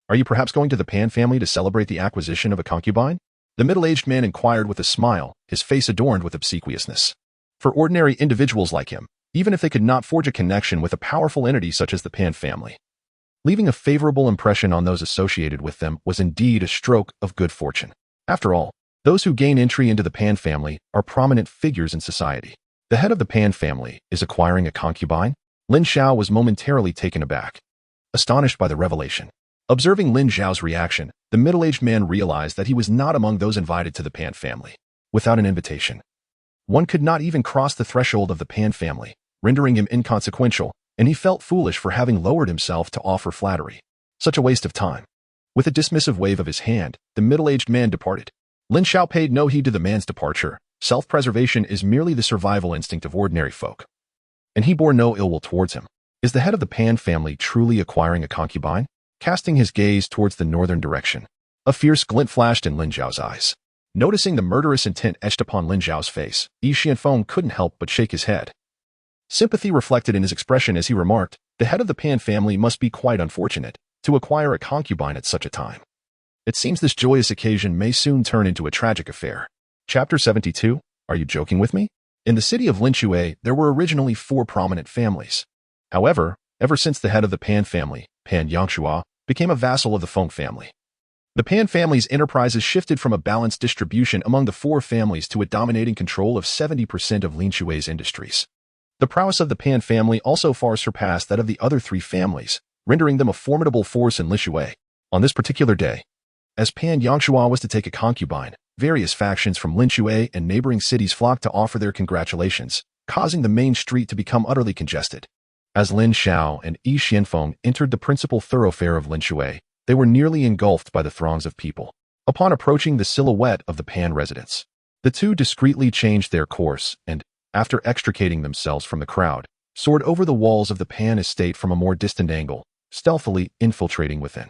Are you perhaps going to the Pan family to celebrate the acquisition of a concubine?" The middle-aged man inquired with a smile, his face adorned with obsequiousness. For ordinary individuals like him, even if they could not forge a connection with a powerful entity such as the Pan family, leaving a favorable impression on those associated with them was indeed a stroke of good fortune. After all, those who gain entry into the Pan family are prominent figures in society. The head of the Pan family is acquiring a concubine? Lin Xiao was momentarily taken aback, astonished by the revelation. Observing Lin Xiao's reaction, the middle-aged man realized that he was not among those invited to the Pan family. Without an invitation, one could not even cross the threshold of the Pan family, rendering him inconsequential, and he felt foolish for having lowered himself to offer flattery. Such a waste of time. With a dismissive wave of his hand, the middle-aged man departed. Lin Xiao paid no heed to the man's departure. Self-preservation is merely the survival instinct of ordinary folk, and he bore no ill will towards him. Is the head of the Pan family truly acquiring a concubine? Casting his gaze towards the northern direction, a fierce glint flashed in Lin Xiao's eyes. Noticing the murderous intent etched upon Lin Xiao's face, Yi Xianfeng couldn't help but shake his head. Sympathy reflected in his expression as he remarked, "The head of the Pan family must be quite unfortunate to acquire a concubine at such a time. It seems this joyous occasion may soon turn into a tragic affair." Chapter 72. Are you joking with me? In the city of Lin Xiao, there were originally 4 prominent families. However, ever since the head of the Pan family, Pan Yangshua, became a vassal of the Feng family, the Pan family's enterprises shifted from a balanced distribution among the 4 families to a dominating control of 70% of Lin Xiao's industries. The prowess of the Pan family also far surpassed that of the other 3 families, rendering them a formidable force in Lin Xiao. On this particular day, as Pan Yangshua was to take a concubine, various factions from Lin Xiao and neighboring cities flocked to offer their congratulations, causing the main street to become utterly congested. As Lin Xiao and Yi Xianfeng entered the principal thoroughfare of Lin Xiao, they were nearly engulfed by the throngs of people. Upon approaching the silhouette of the Pan residence, the two discreetly changed their course and, after extricating themselves from the crowd, soared over the walls of the Pan estate from a more distant angle, stealthily infiltrating within.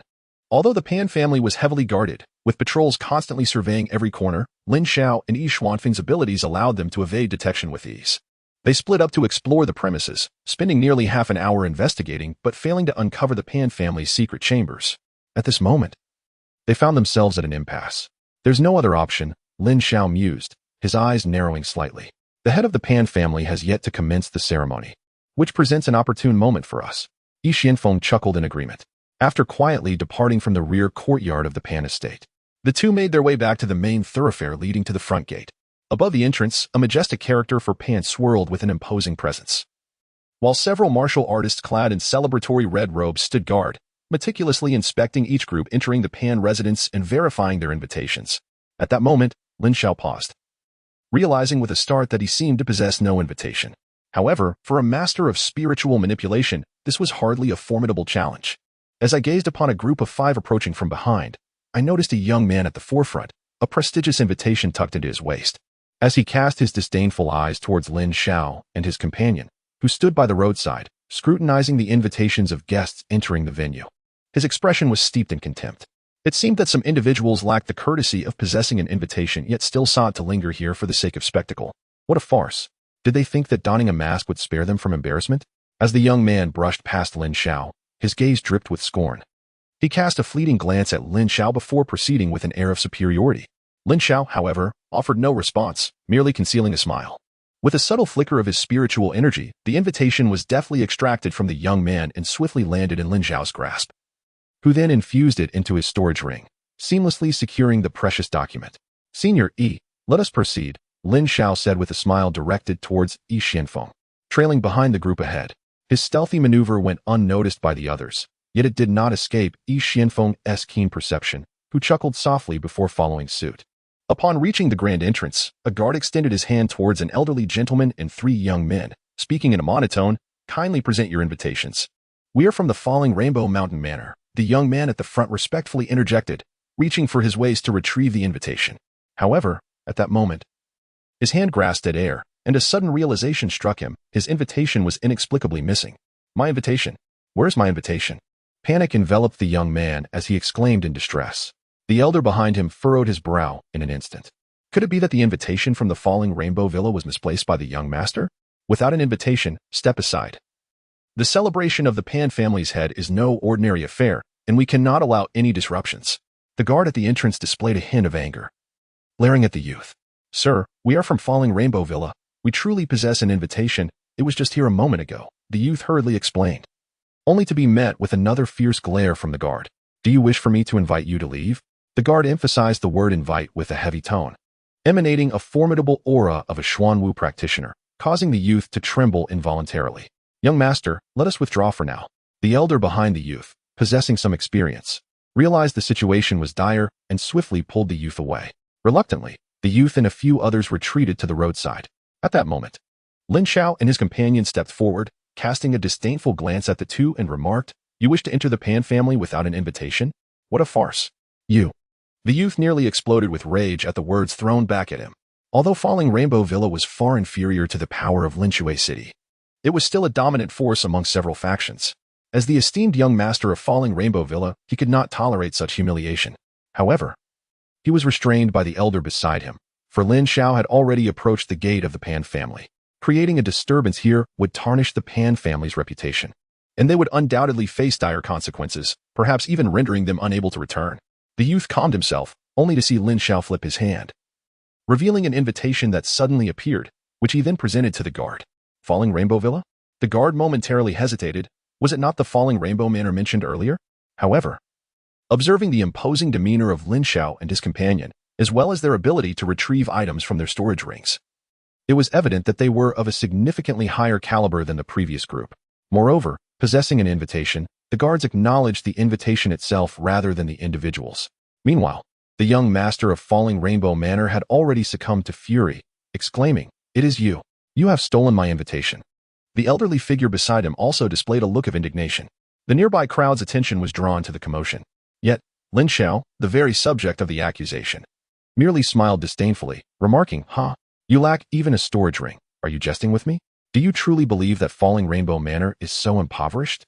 Although the Pan family was heavily guarded, with patrols constantly surveying every corner, Lin Xiao and Yi Xianfeng's abilities allowed them to evade detection with ease. They split up to explore the premises, spending nearly half an hour investigating but failing to uncover the Pan family's secret chambers. At this moment, they found themselves at an impasse. "There's no other option," Lin Xiao mused, his eyes narrowing slightly. "The head of the Pan family has yet to commence the ceremony, which presents an opportune moment for us." Yi Xianfeng chuckled in agreement. After quietly departing from the rear courtyard of the Pan estate, the two made their way back to the main thoroughfare leading to the front gate. Above the entrance, a majestic character for Pan swirled with an imposing presence, while several martial artists clad in celebratory red robes stood guard, meticulously inspecting each group entering the Pan residence and verifying their invitations. At that moment, Lin Xiao paused, realizing with a start that he seemed to possess no invitation. However, for a master of spiritual manipulation, this was hardly a formidable challenge. As I gazed upon a group of 5 approaching from behind, I noticed a young man at the forefront, a prestigious invitation tucked into his waist. As he cast his disdainful eyes towards Lin Xiao and his companion, who stood by the roadside, scrutinizing the invitations of guests entering the venue, His expression was steeped in contempt. It seemed that some individuals lacked the courtesy of possessing an invitation yet still sought to linger here for the sake of spectacle. What a farce. Did they think that donning a mask would spare them from embarrassment? As the young man brushed past Lin Xiao, his gaze dripped with scorn. He cast a fleeting glance at Lin Xiao before proceeding with an air of superiority. Lin Xiao, however, offered no response, merely concealing a smile. With a subtle flicker of his spiritual energy, the invitation was deftly extracted from the young man and swiftly landed in Lin Xiao's grasp, who then infused it into his storage ring, seamlessly securing the precious document. Senior Yi, let us proceed, Lin Xiao said with a smile directed towards Yi Xianfeng, trailing behind the group ahead. His stealthy maneuver went unnoticed by the others, yet it did not escape Yi Xianfeng's keen perception, who chuckled softly before following suit. Upon reaching the grand entrance, a guard extended his hand towards an elderly gentleman and three young men, speaking in a monotone, "Kindly present your invitations. We are from the Falling Rainbow Mountain Manor," the young man at the front respectfully interjected, reaching for his waist to retrieve the invitation. However, at that moment, his hand grasped at air, and a sudden realization struck him. His invitation was inexplicably missing. "My invitation? Where's my invitation?" Panic enveloped the young man as he exclaimed in distress. The elder behind him furrowed his brow in an instant. Could it be that the invitation from the Falling Rainbow Villa was misplaced by the young master? Without an invitation, step aside. The celebration of the Pan family's head is no ordinary affair, and we cannot allow any disruptions. The guard at the entrance displayed a hint of anger, glaring at the youth. "Sir, we are from Falling Rainbow Villa. We truly possess an invitation. It was just here a moment ago," the youth hurriedly explained, only to be met with another fierce glare from the guard. "Do you wish for me to invite you to leave?" The guard emphasized the word invite with a heavy tone, emanating a formidable aura of a Xuanwu practitioner, causing the youth to tremble involuntarily. "Young master, let us withdraw for now." The elder behind the youth, possessing some experience, realized the situation was dire and swiftly pulled the youth away. Reluctantly, the youth and a few others retreated to the roadside. At that moment, Lin Xiao and his companion stepped forward, casting a disdainful glance at the two and remarked, "You wish to enter the Pan family without an invitation? What a farce. You." The youth nearly exploded with rage at the words thrown back at him. Although Falling Rainbow Villa was far inferior to the power of Linshui City, it was still a dominant force among several factions. As the esteemed young master of Falling Rainbow Villa, he could not tolerate such humiliation. However, he was restrained by the elder beside him, for Lin Xiao had already approached the gate of the Pan family. Creating a disturbance here would tarnish the Pan family's reputation, and they would undoubtedly face dire consequences, perhaps even rendering them unable to return. The youth calmed himself, only to see Lin Xiao flip his hand, revealing an invitation that suddenly appeared, which he then presented to the guard. Falling Rainbow Villa? The guard momentarily hesitated. Was it not the Falling Rainbow Manor mentioned earlier? However, observing the imposing demeanor of Lin Xiao and his companion, as well as their ability to retrieve items from their storage rings, it was evident that they were of a significantly higher caliber than the previous group. Moreover, possessing an invitation, the guards acknowledged the invitation itself rather than the individuals. Meanwhile, the young master of Falling Rainbow Manor had already succumbed to fury, exclaiming, "It is you. You have stolen my invitation." The elderly figure beside him also displayed a look of indignation. The nearby crowd's attention was drawn to the commotion. Yet, Lin Xiao, the very subject of the accusation, merely smiled disdainfully, remarking, You lack even a storage ring. Are you jesting with me? Do you truly believe that Falling Rainbow Manor is so impoverished?"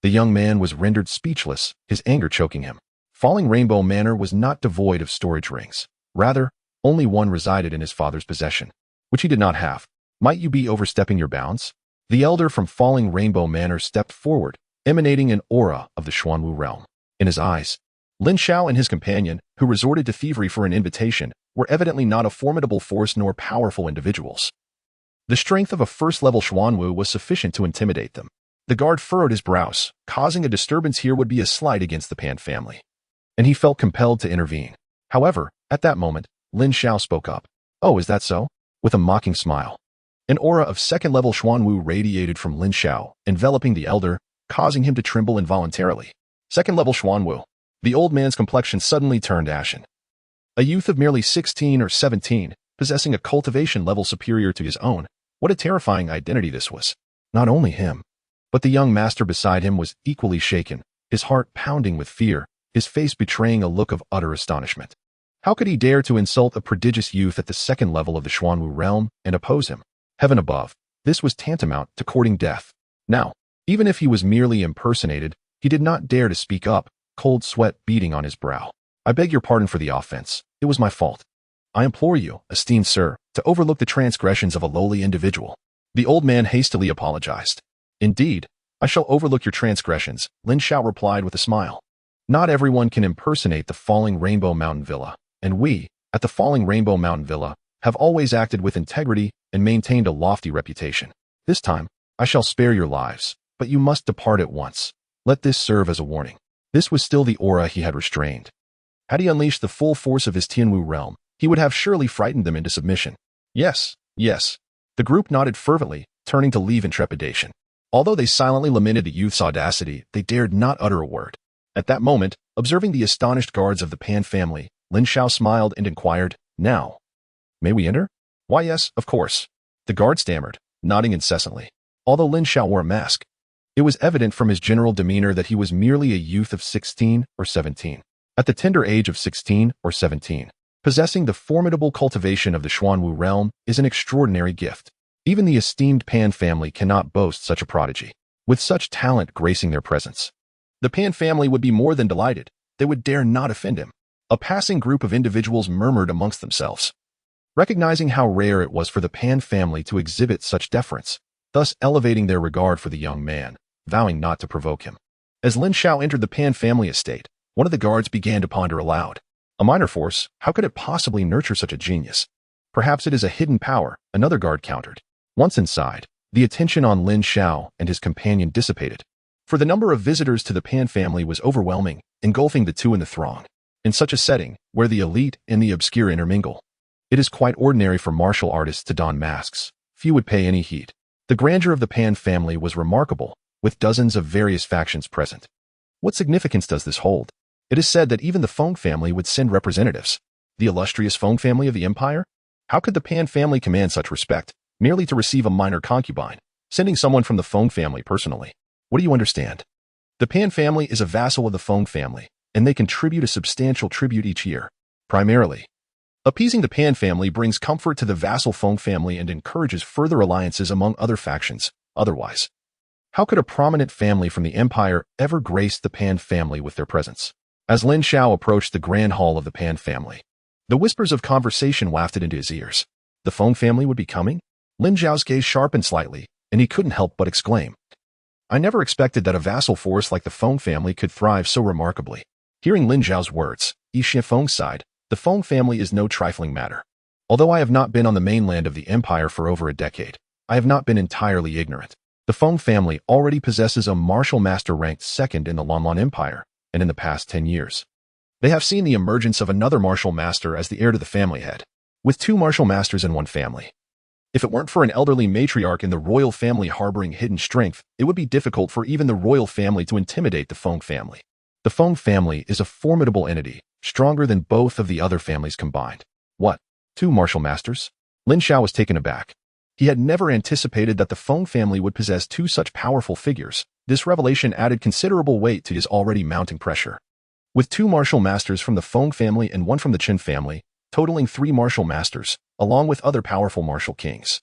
The young man was rendered speechless, his anger choking him. Falling Rainbow Manor was not devoid of storage rings. Rather, only one resided in his father's possession, which he did not have. "Might you be overstepping your bounds?" The elder from Falling Rainbow Manor stepped forward, emanating an aura of the Xuanwu realm. In his eyes, Lin Xiao and his companion, who resorted to thievery for an invitation, were evidently not a formidable force nor powerful individuals. The strength of a first-level Xuanwu was sufficient to intimidate them. The guard furrowed his brows. Causing a disturbance here would be a slight against the Pan family, and he felt compelled to intervene. However, at that moment, Lin Xiao spoke up. "Oh, is that so?" With a mocking smile. An aura of second-level Xuanwu radiated from Lin Xiao, enveloping the elder, causing him to tremble involuntarily. Second-level Xuanwu. The old man's complexion suddenly turned ashen. A youth of merely 16 or 17, possessing a cultivation level superior to his own. What a terrifying identity this was. Not only him, but the young master beside him was equally shaken, his heart pounding with fear, his face betraying a look of utter astonishment. How could he dare to insult a prodigious youth at the second level of the Xuanwu realm and oppose him? Heaven above, this was tantamount to courting death. Now, even if he was merely impersonated, he He did not dare to speak up, cold sweat beading on his brow. I beg your pardon for the offense. It was my fault. I implore you, esteemed sir, to overlook the transgressions of a lowly individual. The old man hastily apologized. Indeed, I shall overlook your transgressions, Lin Xiao replied with a smile. Not everyone can impersonate the Falling Rainbow Mountain Villa, and we, at the Falling Rainbow Mountain Villa, have always acted with integrity and maintained a lofty reputation. This time, I shall spare your lives, but you must depart at once. Let this serve as a warning. This was still the aura he had restrained. Had he unleashed the full force of his Tianwu realm, he would have surely frightened them into submission. Yes, yes. The group nodded fervently, turning to leave in trepidation. Although they silently lamented the youth's audacity, they dared not utter a word. At that moment, observing the astonished guards of the Pan family, Lin Xiao smiled and inquired, "Now, may we enter?" "Why yes, of course." The guard stammered, nodding incessantly. Although Lin Xiao wore a mask, it was evident from his general demeanor that he was merely a youth of 16 or 17. At the tender age of 16 or 17, possessing the formidable cultivation of the Xuanwu realm is an extraordinary gift. Even the esteemed Pan family cannot boast such a prodigy, with such talent gracing their presence. The Pan family would be more than delighted. They would dare not offend him. A passing group of individuals murmured amongst themselves, recognizing how rare it was for the Pan family to exhibit such deference, thus elevating their regard for the young man, vowing not to provoke him. As Lin Xiao entered the Pan family estate, one of the guards began to ponder aloud. A minor force, how could it possibly nurture such a genius? Perhaps it is a hidden power, another guard countered. Once inside, the attention on Lin Xiao and his companion dissipated, for the number of visitors to the Pan family was overwhelming, engulfing the two in the throng. In such a setting, where the elite and the obscure intermingle, it is quite ordinary for martial artists to don masks. Few would pay any heed. The grandeur of the Pan family was remarkable, with dozens of various factions present. What significance does this hold? It is said that even the Feng family would send representatives. The illustrious Feng family of the empire? How could the Pan family command such respect, merely to receive a minor concubine, sending someone from the Feng family personally? What do you understand? The Pan family is a vassal of the Feng family, and they contribute a substantial tribute each year. Primarily, appeasing the Pan family brings comfort to the vassal Feng family and encourages further alliances among other factions. Otherwise, how could a prominent family from the empire ever grace the Pan family with their presence? As Lin Xiao approached the grand hall of the Pan family, the whispers of conversation wafted into his ears. The Feng family would be coming? Lin Xiao's gaze sharpened slightly, and he couldn't help but exclaim, "I never expected that a vassal force like the Feng family could thrive so remarkably." Hearing Lin Xiao's words, Yi Feng sighed. The Feng family is no trifling matter. Although I have not been on the mainland of the empire for over a decade, I have not been entirely ignorant. The Feng family already possesses a martial master ranked second in the Lanlan Empire, and in the past 10 years, they have seen the emergence of another martial master as the heir to the family head, with 2 martial masters in one family. If it weren't for an elderly matriarch in the royal family harboring hidden strength, it would be difficult for even the royal family to intimidate the Feng family. The Feng family is a formidable entity, stronger than both of the other families combined. What? 2 martial masters? Lin Xiao was taken aback. He had never anticipated that the Feng family would possess 2 such powerful figures. This revelation added considerable weight to his already mounting pressure. With 2 martial masters from the Feng family and 1 from the Qin family, totaling 3 martial masters, along with other powerful martial kings.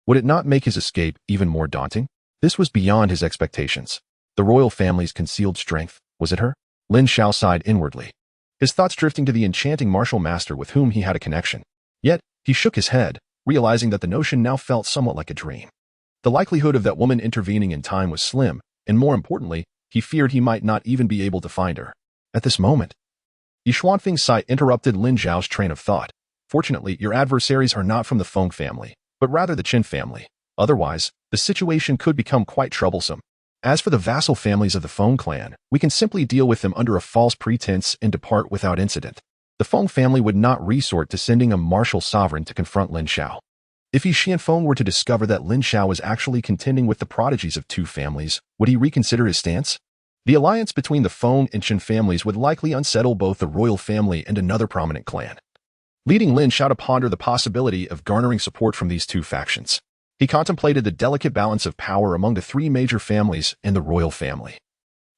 Would it not make his escape even more daunting? This was beyond his expectations. The royal family's concealed strength, was it her? Lin Xiao sighed inwardly, his thoughts drifting to the enchanting martial master with whom he had a connection. Yet, he shook his head, realizing that the notion now felt somewhat like a dream. The likelihood of that woman intervening in time was slim, and more importantly, he feared he might not even be able to find her. At this moment, Yi Xuanfeng's sigh interrupted Lin Xiao's train of thought. Fortunately, your adversaries are not from the Feng family, but rather the Qin family. Otherwise, the situation could become quite troublesome. As for the vassal families of the Feng clan, we can simply deal with them under a false pretense and depart without incident. The Feng family would not resort to sending a martial sovereign to confront Lin Xiao. If Yi Xianfeng were to discover that Lin Xiao was actually contending with the prodigies of 2 families, would he reconsider his stance? The alliance between the Feng and Qin families would likely unsettle both the royal family and another prominent clan, leading Lin Xiao to ponder the possibility of garnering support from these 2 factions. He contemplated the delicate balance of power among the 3 major families and the royal family.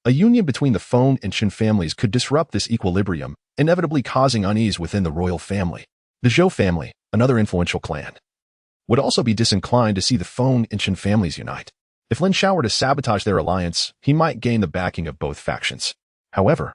A union between the Feng and Qin families could disrupt this equilibrium, inevitably causing unease within the royal family. The Zhou family, another influential clan, would also be disinclined to see the Feng and Qin families unite. If Lin Xiao were to sabotage their alliance, he might gain the backing of both factions. However,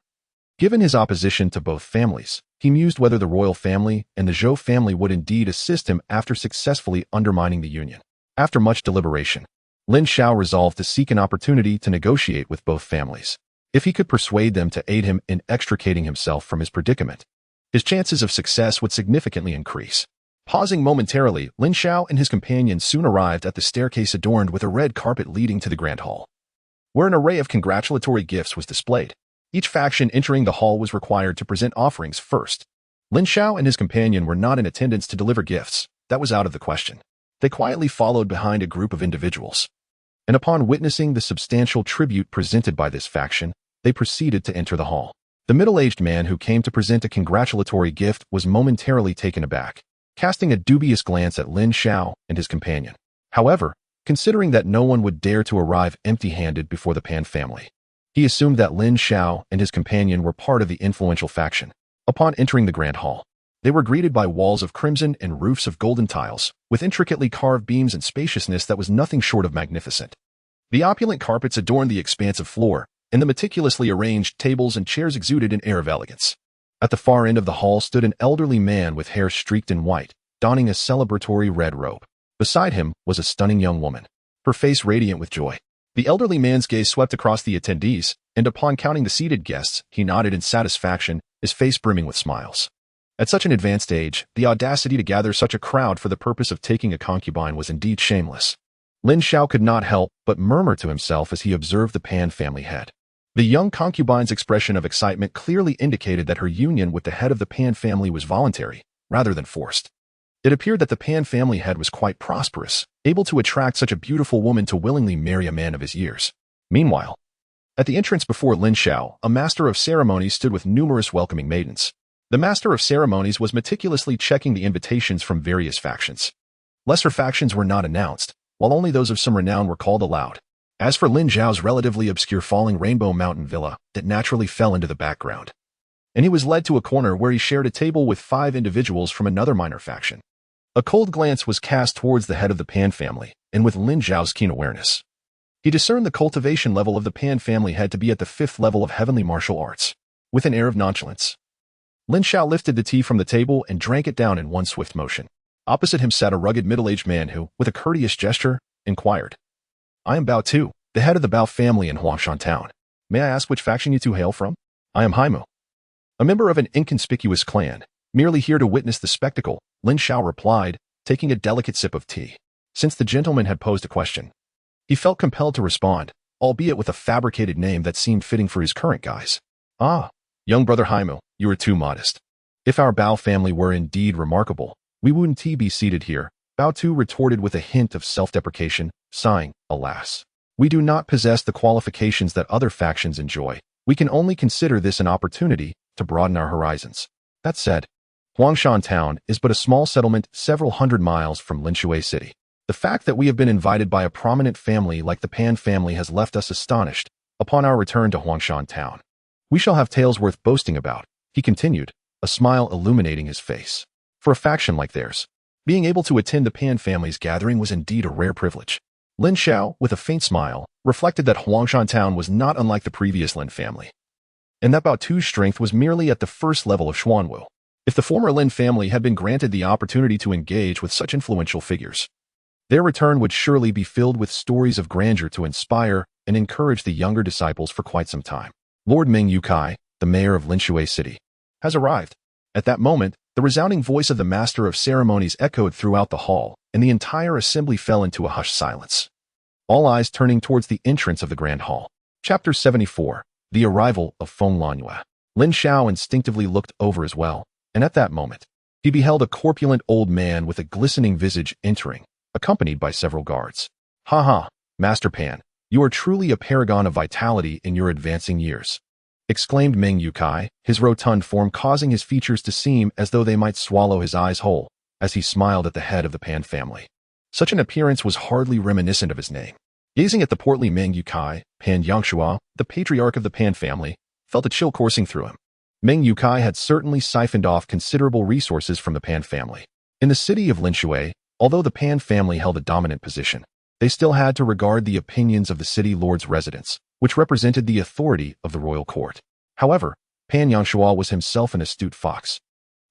given his opposition to both families, he mused whether the royal family and the Zhou family would indeed assist him after successfully undermining the union. After much deliberation, Lin Xiao resolved to seek an opportunity to negotiate with both families. If he could persuade them to aid him in extricating himself from his predicament, his chances of success would significantly increase. Pausing momentarily, Lin Xiao and his companion soon arrived at the staircase adorned with a red carpet leading to the grand hall, where an array of congratulatory gifts was displayed. Each faction entering the hall was required to present offerings first. Lin Xiao and his companion were not in attendance to deliver gifts. That was out of the question. They quietly followed behind a group of individuals, and upon witnessing the substantial tribute presented by this faction, they proceeded to enter the hall. The middle-aged man who came to present a congratulatory gift was momentarily taken aback, casting a dubious glance at Lin Xiao and his companion. However, considering that no one would dare to arrive empty-handed before the Pan family, he assumed that Lin Xiao and his companion were part of the influential faction. Upon entering the grand hall, they were greeted by walls of crimson and roofs of golden tiles, with intricately carved beams and spaciousness that was nothing short of magnificent. The opulent carpets adorned the expansive floor, and the meticulously arranged tables and chairs exuded an air of elegance. At the far end of the hall stood an elderly man with hair streaked in white, donning a celebratory red robe. Beside him was a stunning young woman, her face radiant with joy. The elderly man's gaze swept across the attendees, and upon counting the seated guests, he nodded in satisfaction, his face brimming with smiles. At such an advanced age, the audacity to gather such a crowd for the purpose of taking a concubine was indeed shameless. Lin Xiao could not help but murmur to himself as he observed the Pan family head. The young concubine's expression of excitement clearly indicated that her union with the head of the Pan family was voluntary, rather than forced. It appeared that the Pan family head was quite prosperous, able to attract such a beautiful woman to willingly marry a man of his years. Meanwhile, at the entrance before Lin Xiao, a master of ceremonies stood with numerous welcoming maidens. The master of ceremonies was meticulously checking the invitations from various factions. Lesser factions were not announced, while only those of some renown were called aloud. As for Lin Xiao's relatively obscure falling Rainbow Mountain villa, it naturally fell into the background, and he was led to a corner where he shared a table with 5 individuals from another minor faction. A cold glance was cast towards the head of the Pan family, and with Lin Xiao's keen awareness, he discerned the cultivation level of the Pan family head to be at the 5th level of heavenly martial arts. With an air of nonchalance, Lin Xiao lifted the tea from the table and drank it down in one swift motion. Opposite him sat a rugged middle-aged man who, with a courteous gesture, inquired, "I am Bao Tu, the head of the Bao family in Huangshan Town. May I ask which faction you two hail from?" "I am Haimu, a member of an inconspicuous clan, merely here to witness the spectacle," Lin Xiao replied, taking a delicate sip of tea. Since the gentleman had posed a question, he felt compelled to respond, albeit with a fabricated name that seemed fitting for his current guise. "Ah, young brother Haimu, you are too modest. If our Bao family were indeed remarkable, we wouldn't be seated here," Bao Tu retorted with a hint of self-deprecation, sighing, "Alas, we do not possess the qualifications that other factions enjoy. We can only consider this an opportunity to broaden our horizons." That said, Huangshan Town is but a small settlement several hundred miles from Linshui City. The fact that we have been invited by a prominent family like the Pan family has left us astonished. Upon our return to Huangshan Town, we shall have tales worth boasting about, he continued, a smile illuminating his face. For a faction like theirs, being able to attend the Pan family's gathering was indeed a rare privilege. Lin Xiao, with a faint smile, reflected that Huangshan Town was not unlike the previous Lin family, and that Bao Tu's strength was merely at the first level of Xuanwu. If the former Lin family had been granted the opportunity to engage with such influential figures, their return would surely be filled with stories of grandeur to inspire and encourage the younger disciples for quite some time. Lord Ming Yukai, the mayor of Linshui City, has arrived. At that moment, the resounding voice of the master of ceremonies echoed throughout the hall, and the entire assembly fell into a hushed silence, all eyes turning towards the entrance of the grand hall. Chapter 74. The Arrival of Feng Lanyue. Lin Xiao instinctively looked over as well, and at that moment, he beheld a corpulent old man with a glistening visage entering, accompanied by several guards. "Ha ha, Master Pan, you are truly a paragon of vitality in your advancing years," exclaimed Ming Yukai, his rotund form causing his features to seem as though they might swallow his eyes whole, as he smiled at the head of the Pan family. Such an appearance was hardly reminiscent of his name. Gazing at the portly Ming Yukai, Pan Yangshua, the patriarch of the Pan family, felt a chill coursing through him. Ming Yukai had certainly siphoned off considerable resources from the Pan family. In the city of Linshui, although the Pan family held a dominant position, they still had to regard the opinions of the city lord's residents, which represented the authority of the royal court. However, Pan Yangshuo was himself an astute fox.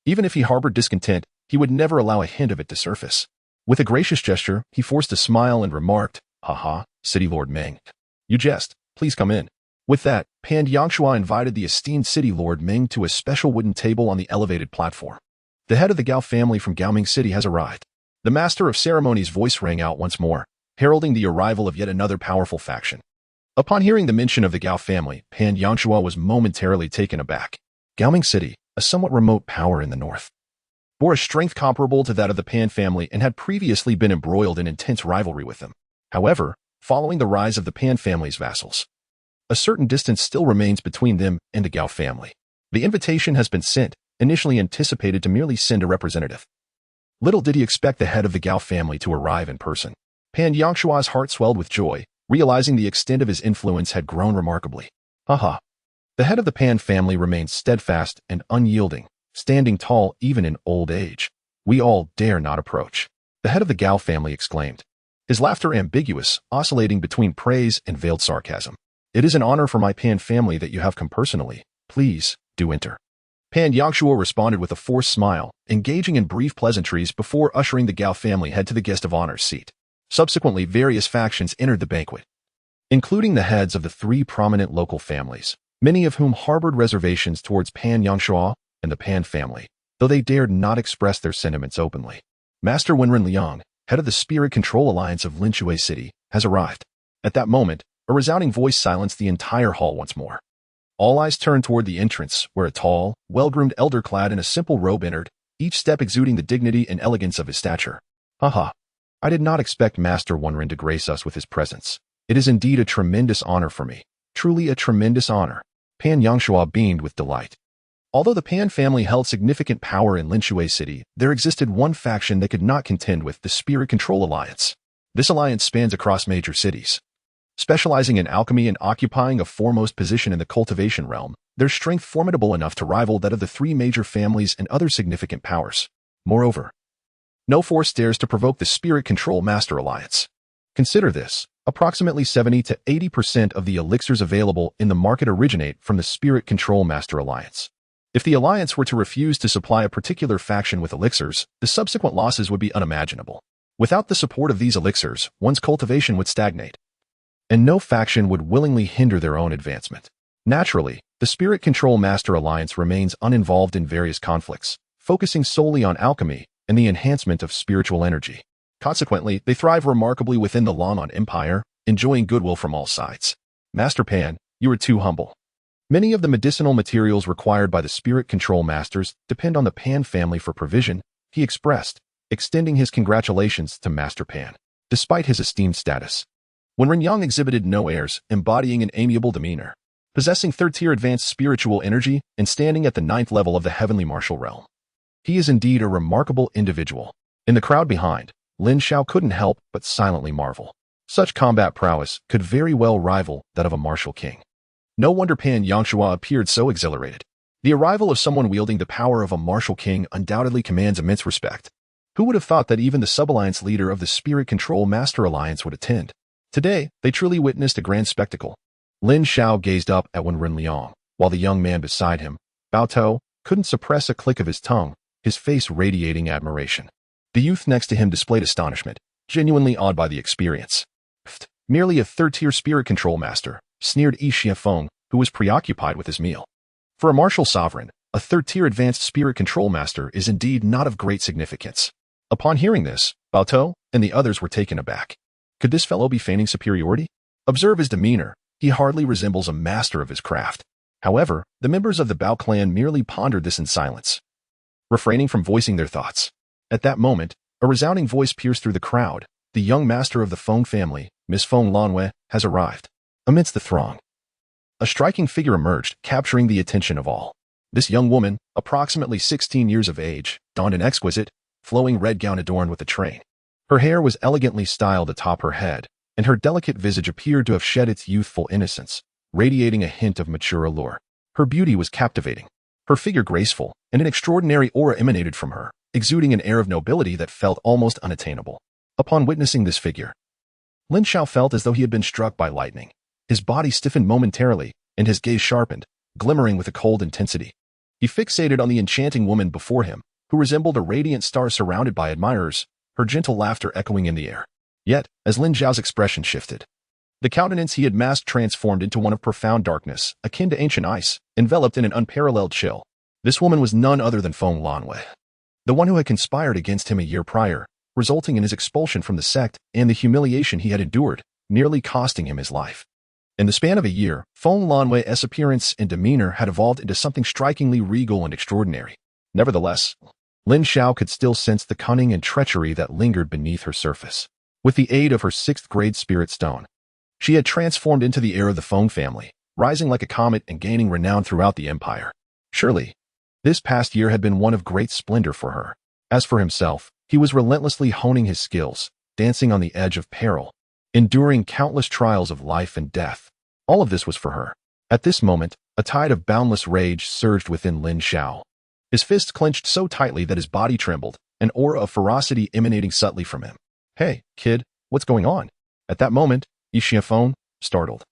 Even if he harbored discontent, he would never allow a hint of it to surface. With a gracious gesture, he forced a smile and remarked, "Haha, City Lord Meng. You jest, please come in." With that, Pan Yangshuo invited the esteemed City Lord Meng to a special wooden table on the elevated platform. "The head of the Gao family from Gaoming City has arrived." The master of ceremonies' voice rang out once more, heralding the arrival of yet another powerful faction. Upon hearing the mention of the Gao family, Pan Yangshuo was momentarily taken aback. Gaoming City, a somewhat remote power in the north, bore a strength comparable to that of the Pan family and had previously been embroiled in intense rivalry with them. However, following the rise of the Pan family's vassals, a certain distance still remains between them and the Gao family. The invitation has been sent, initially anticipated to merely send a representative. Little did he expect the head of the Gao family to arrive in person. Pan Yangshuo's heart swelled with joy, realizing the extent of his influence had grown remarkably. Haha. The head of the Pan family remained steadfast and unyielding, standing tall even in old age. "We all dare not approach," the head of the Gao family exclaimed, his laughter ambiguous, oscillating between praise and veiled sarcasm. "It is an honor for my Pan family that you have come personally. Please, do enter." Pan Yangshuo responded with a forced smile, engaging in brief pleasantries before ushering the Gao family head to the guest of honor's seat. Subsequently, various factions entered the banquet, including the heads of the three prominent local families, many of whom harbored reservations towards Pan Yangshuo and the Pan family, though they dared not express their sentiments openly. Master Wenren Liang, head of the Spirit Control Alliance of Lin Xiao City, has arrived. At that moment, a resounding voice silenced the entire hall once more. All eyes turned toward the entrance, where a tall, well-groomed elder clad in a simple robe entered, each step exuding the dignity and elegance of his stature. "Haha. I did not expect Master Wenren to grace us with his presence. It is indeed a tremendous honor for me. Truly a tremendous honor." Pan Yangshuo beamed with delight. Although the Pan family held significant power in Lin Xiao City, there existed one faction that could not contend with the Spirit Control Alliance. This alliance spans across major cities. Specializing in alchemy and occupying a foremost position in the cultivation realm, their strength formidable enough to rival that of the three major families and other significant powers. Moreover, no force dares to provoke the Spirit Control Master Alliance. Consider this. Approximately 70 to 80% of the elixirs available in the market originate from the Spirit Control Master Alliance. If the alliance were to refuse to supply a particular faction with elixirs, the subsequent losses would be unimaginable. Without the support of these elixirs, one's cultivation would stagnate, and no faction would willingly hinder their own advancement. Naturally, the Spirit Control Master Alliance remains uninvolved in various conflicts, focusing solely on alchemy and the enhancement of spiritual energy. Consequently, they thrive remarkably within the Long'an Empire, enjoying goodwill from all sides. "Master Pan, you are too humble. Many of the medicinal materials required by the Spirit Control Masters depend on the Pan family for provision," he expressed, extending his congratulations to Master Pan. Despite his esteemed status, Wenren Yang exhibited no airs, embodying an amiable demeanor, possessing third-tier advanced spiritual energy and standing at the 9th level of the heavenly martial realm. He is indeed a remarkable individual. In the crowd behind, Lin Xiao couldn't help but silently marvel. Such combat prowess could very well rival that of a martial king. No wonder Pan Yangshuo appeared so exhilarated. The arrival of someone wielding the power of a martial king undoubtedly commands immense respect. Who would have thought that even the sub-alliance leader of the Spirit Control Master Alliance would attend? Today, they truly witnessed a grand spectacle. Lin Xiao gazed up at Wenren Liang, while the young man beside him, Bao Tou, couldn't suppress a click of his tongue, his face radiating admiration. The youth next to him displayed astonishment, genuinely awed by the experience. "Pfft, merely a third-tier Spirit Control Master," sneered Yi Xiafeng, who was preoccupied with his meal. For a martial sovereign, a third-tier advanced Spirit Control Master is indeed not of great significance. Upon hearing this, Bao Tou and the others were taken aback. Could this fellow be feigning superiority? Observe his demeanor. He hardly resembles a master of his craft. However, the members of the Bao clan merely pondered this in silence, refraining from voicing their thoughts. At that moment, a resounding voice pierced through the crowd. "The young master of the Feng family, Miss Feng Lanwei, has arrived." Amidst the throng, a striking figure emerged, capturing the attention of all. This young woman, approximately 16 years of age, donned an exquisite, flowing red gown adorned with a train. Her hair was elegantly styled atop her head, and her delicate visage appeared to have shed its youthful innocence, radiating a hint of mature allure. Her beauty was captivating, her figure graceful, and an extraordinary aura emanated from her, exuding an air of nobility that felt almost unattainable. Upon witnessing this figure, Lin Xiao felt as though he had been struck by lightning. His body stiffened momentarily, and his gaze sharpened, glimmering with a cold intensity. He fixated on the enchanting woman before him, who resembled a radiant star surrounded by admirers, her gentle laughter echoing in the air. Yet, as Lin Xiao's expression shifted, the countenance he had masked transformed into one of profound darkness, akin to ancient ice, enveloped in an unparalleled chill. This woman was none other than Feng Lanwei, the one who had conspired against him a year prior, resulting in his expulsion from the sect and the humiliation he had endured, nearly costing him his life. In the span of a year, Feng Lanwei's appearance and demeanor had evolved into something strikingly regal and extraordinary. Nevertheless, Lin Xiao could still sense the cunning and treachery that lingered beneath her surface. With the aid of her 6th-grade spirit stone, she had transformed into the heir of the Feng family, rising like a comet and gaining renown throughout the empire. Surely, this past year had been one of great splendor for her. As for himself, he was relentlessly honing his skills, dancing on the edge of peril, enduring countless trials of life and death. All of this was for her. At this moment, a tide of boundless rage surged within Lin Xiao. His fists clenched so tightly that his body trembled, an aura of ferocity emanating subtly from him. "Hey, kid, what's going on?" At that moment, Feng, startled,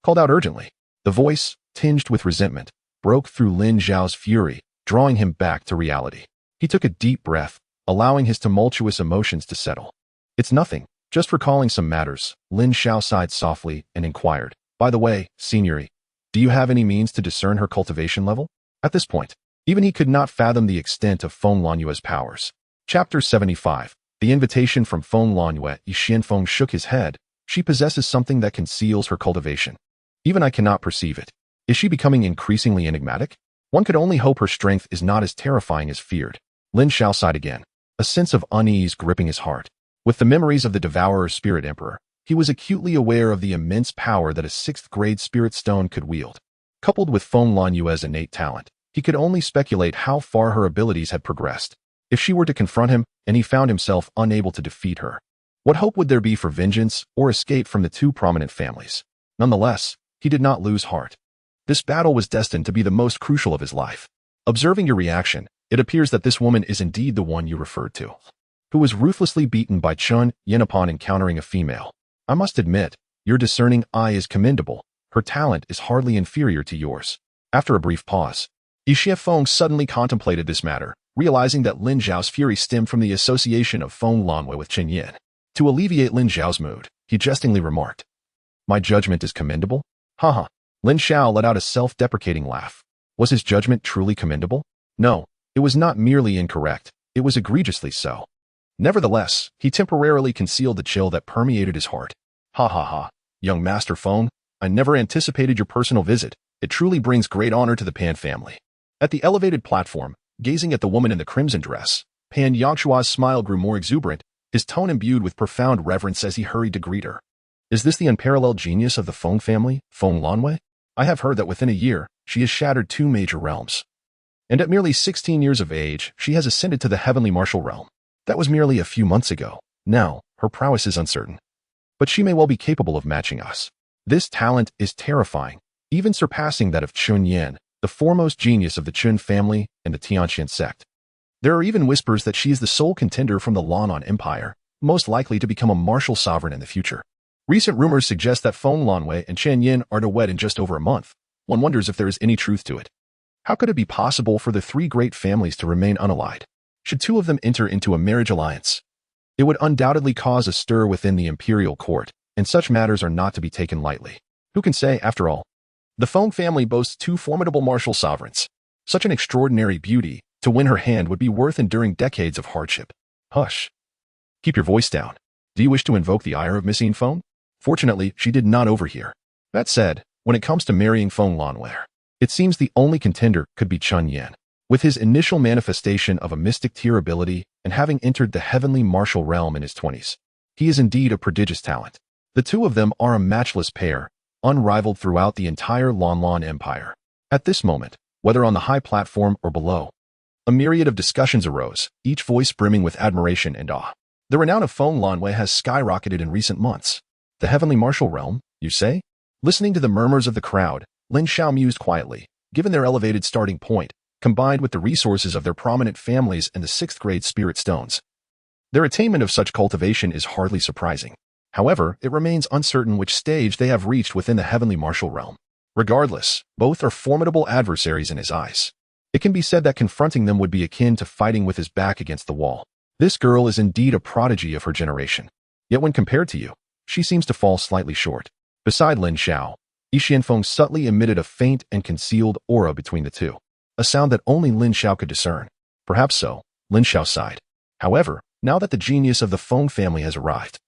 called out urgently. The voice, tinged with resentment, broke through Lin Xiao's fury, drawing him back to reality. He took a deep breath, allowing his tumultuous emotions to settle. "It's nothing, just recalling some matters," Lin Xiao sighed softly and inquired. "By the way, Signory, do you have any means to discern her cultivation level?" At this point, even he could not fathom the extent of Feng Lanwei's powers. Chapter 75. The invitation from Feng Lanwei. Feng shook his head. "She possesses something that conceals her cultivation. Even I cannot perceive it. Is she becoming increasingly enigmatic? One could only hope her strength is not as terrifying as feared." Lin Xiao sighed again, a sense of unease gripping his heart. With the memories of the devourer spirit emperor, he was acutely aware of the immense power that a 6th-grade spirit stone could wield. Coupled with Feng Lanwei's innate talent, he could only speculate how far her abilities had progressed. If she were to confront him, and he found himself unable to defeat her, what hope would there be for vengeance or escape from the two prominent families? Nonetheless, he did not lose heart. This battle was destined to be the most crucial of his life. Observing your reaction, it appears that this woman is indeed the one you referred to, who was ruthlessly beaten by Chun Yin upon encountering a female. I must admit, your discerning eye is commendable. Her talent is hardly inferior to yours. After a brief pause, Feng suddenly contemplated this matter, realizing that Lin Xiao's fury stemmed from the association of Feng Lanwei with Chen Yin. To alleviate Lin Xiao's mood, he jestingly remarked, "My judgment is commendable?" Haha. Lin Xiao let out a self-deprecating laugh. Was his judgment truly commendable? No, it was not merely incorrect, it was egregiously so. Nevertheless, he temporarily concealed the chill that permeated his heart. "Ha ha ha, young Master Feng, I never anticipated your personal visit. It truly brings great honor to the Pan family." At the elevated platform, gazing at the woman in the crimson dress, Pan Yangshua's smile grew more exuberant, his tone imbued with profound reverence as he hurried to greet her. "Is this the unparalleled genius of the Feng family, Feng Lanwei? I have heard that within a year, she has shattered 2 major realms. And at merely 16 years of age, she has ascended to the heavenly martial realm. That was merely a few months ago. Now, her prowess is uncertain. But she may well be capable of matching us. This talent is terrifying, even surpassing that of Chun Yin, the foremost genius of the Chun family and the Celestial Sect. There are even whispers that she is the sole contender from the Lan'an Empire, most likely to become a martial sovereign in the future. Recent rumors suggest that Feng Lanwei and Chen Yin are to wed in just over a month. One wonders if there is any truth to it. How could it be possible for the 3 great families to remain unallied? Should 2 of them enter into a marriage alliance, it would undoubtedly cause a stir within the imperial court, and such matters are not to be taken lightly. Who can say, after all? The Feng family boasts 2 formidable martial sovereigns. Such an extraordinary beauty, to win her hand would be worth enduring decades of hardship. Hush. Keep your voice down. Do you wish to invoke the ire of Missing Feng? Fortunately, she did not overhear. That said, when it comes to marrying Feng Lanwei, it seems the only contender could be Chun Yin. With his initial manifestation of a mystic tier ability and having entered the heavenly martial realm in his 20s, he is indeed a prodigious talent. The 2 of them are a matchless pair, unrivaled throughout the entire Lan'an Empire. At this moment, whether on the high platform or below, a myriad of discussions arose, each voice brimming with admiration and awe. The renown of Feng Lanwei has skyrocketed in recent months. The heavenly martial realm, you say? Listening to the murmurs of the crowd, Lin Xiao mused quietly. Given their elevated starting point, combined with the resources of their prominent families and the 6th-grade spirit stones, their attainment of such cultivation is hardly surprising. However, it remains uncertain which stage they have reached within the heavenly martial realm. Regardless, both are formidable adversaries in his eyes. It can be said that confronting them would be akin to fighting with his back against the wall. This girl is indeed a prodigy of her generation. Yet when compared to you, she seems to fall slightly short. Beside Lin Xiao, Yi Xianfeng subtly emitted a faint and concealed aura between the two, a sound that only Lin Xiao could discern. Perhaps so, Lin Xiao sighed. However, now that the genius of the Feng family has arrived,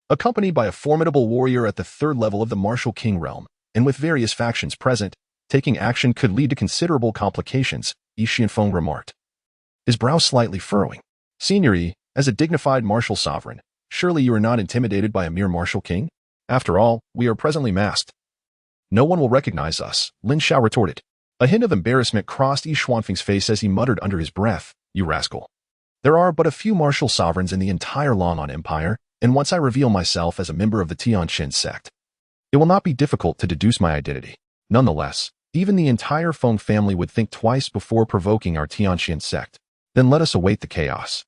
accompanied by a formidable warrior at the third level of the martial king realm, and with various factions present, taking action could lead to considerable complications, Yi Xianfeng remarked, his brow slightly furrowing. Senior Yi, as a dignified martial sovereign, surely you are not intimidated by a mere martial king? After all, we are presently masked. No one will recognize us, Lin Xiao retorted. A hint of embarrassment crossed Yi Xuanfeng's face as he muttered under his breath, you rascal. There are but a few martial sovereigns in the entire Long'an Empire, and once I reveal myself as a member of the Tianqin sect, it will not be difficult to deduce my identity. Nonetheless, even the entire Feng family would think twice before provoking our Tianqin sect. Then let us await the chaos.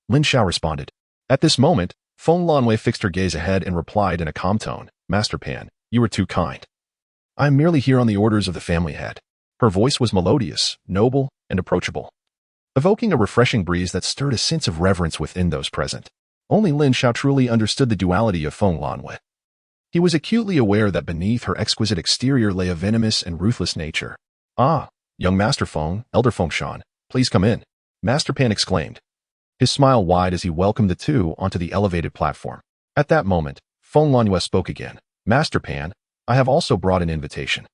Lin Xiao responded. At this moment, Feng Lanwei fixed her gaze ahead and replied in a calm tone, Master Pan, you are too kind. I am merely here on the orders of the family head. Her voice was melodious, noble, and approachable, evoking a refreshing breeze that stirred a sense of reverence within those present. Only Lin Xiao truly understood the duality of Feng Lanwei. He was acutely aware that beneath her exquisite exterior lay a venomous and ruthless nature. Ah, young Master Feng, Elder Feng Shan, please come in, Master Pan exclaimed, his smile wide as he welcomed the two onto the elevated platform. At that moment, Feng Lanwei spoke again. Master Pan, I have also brought an invitation.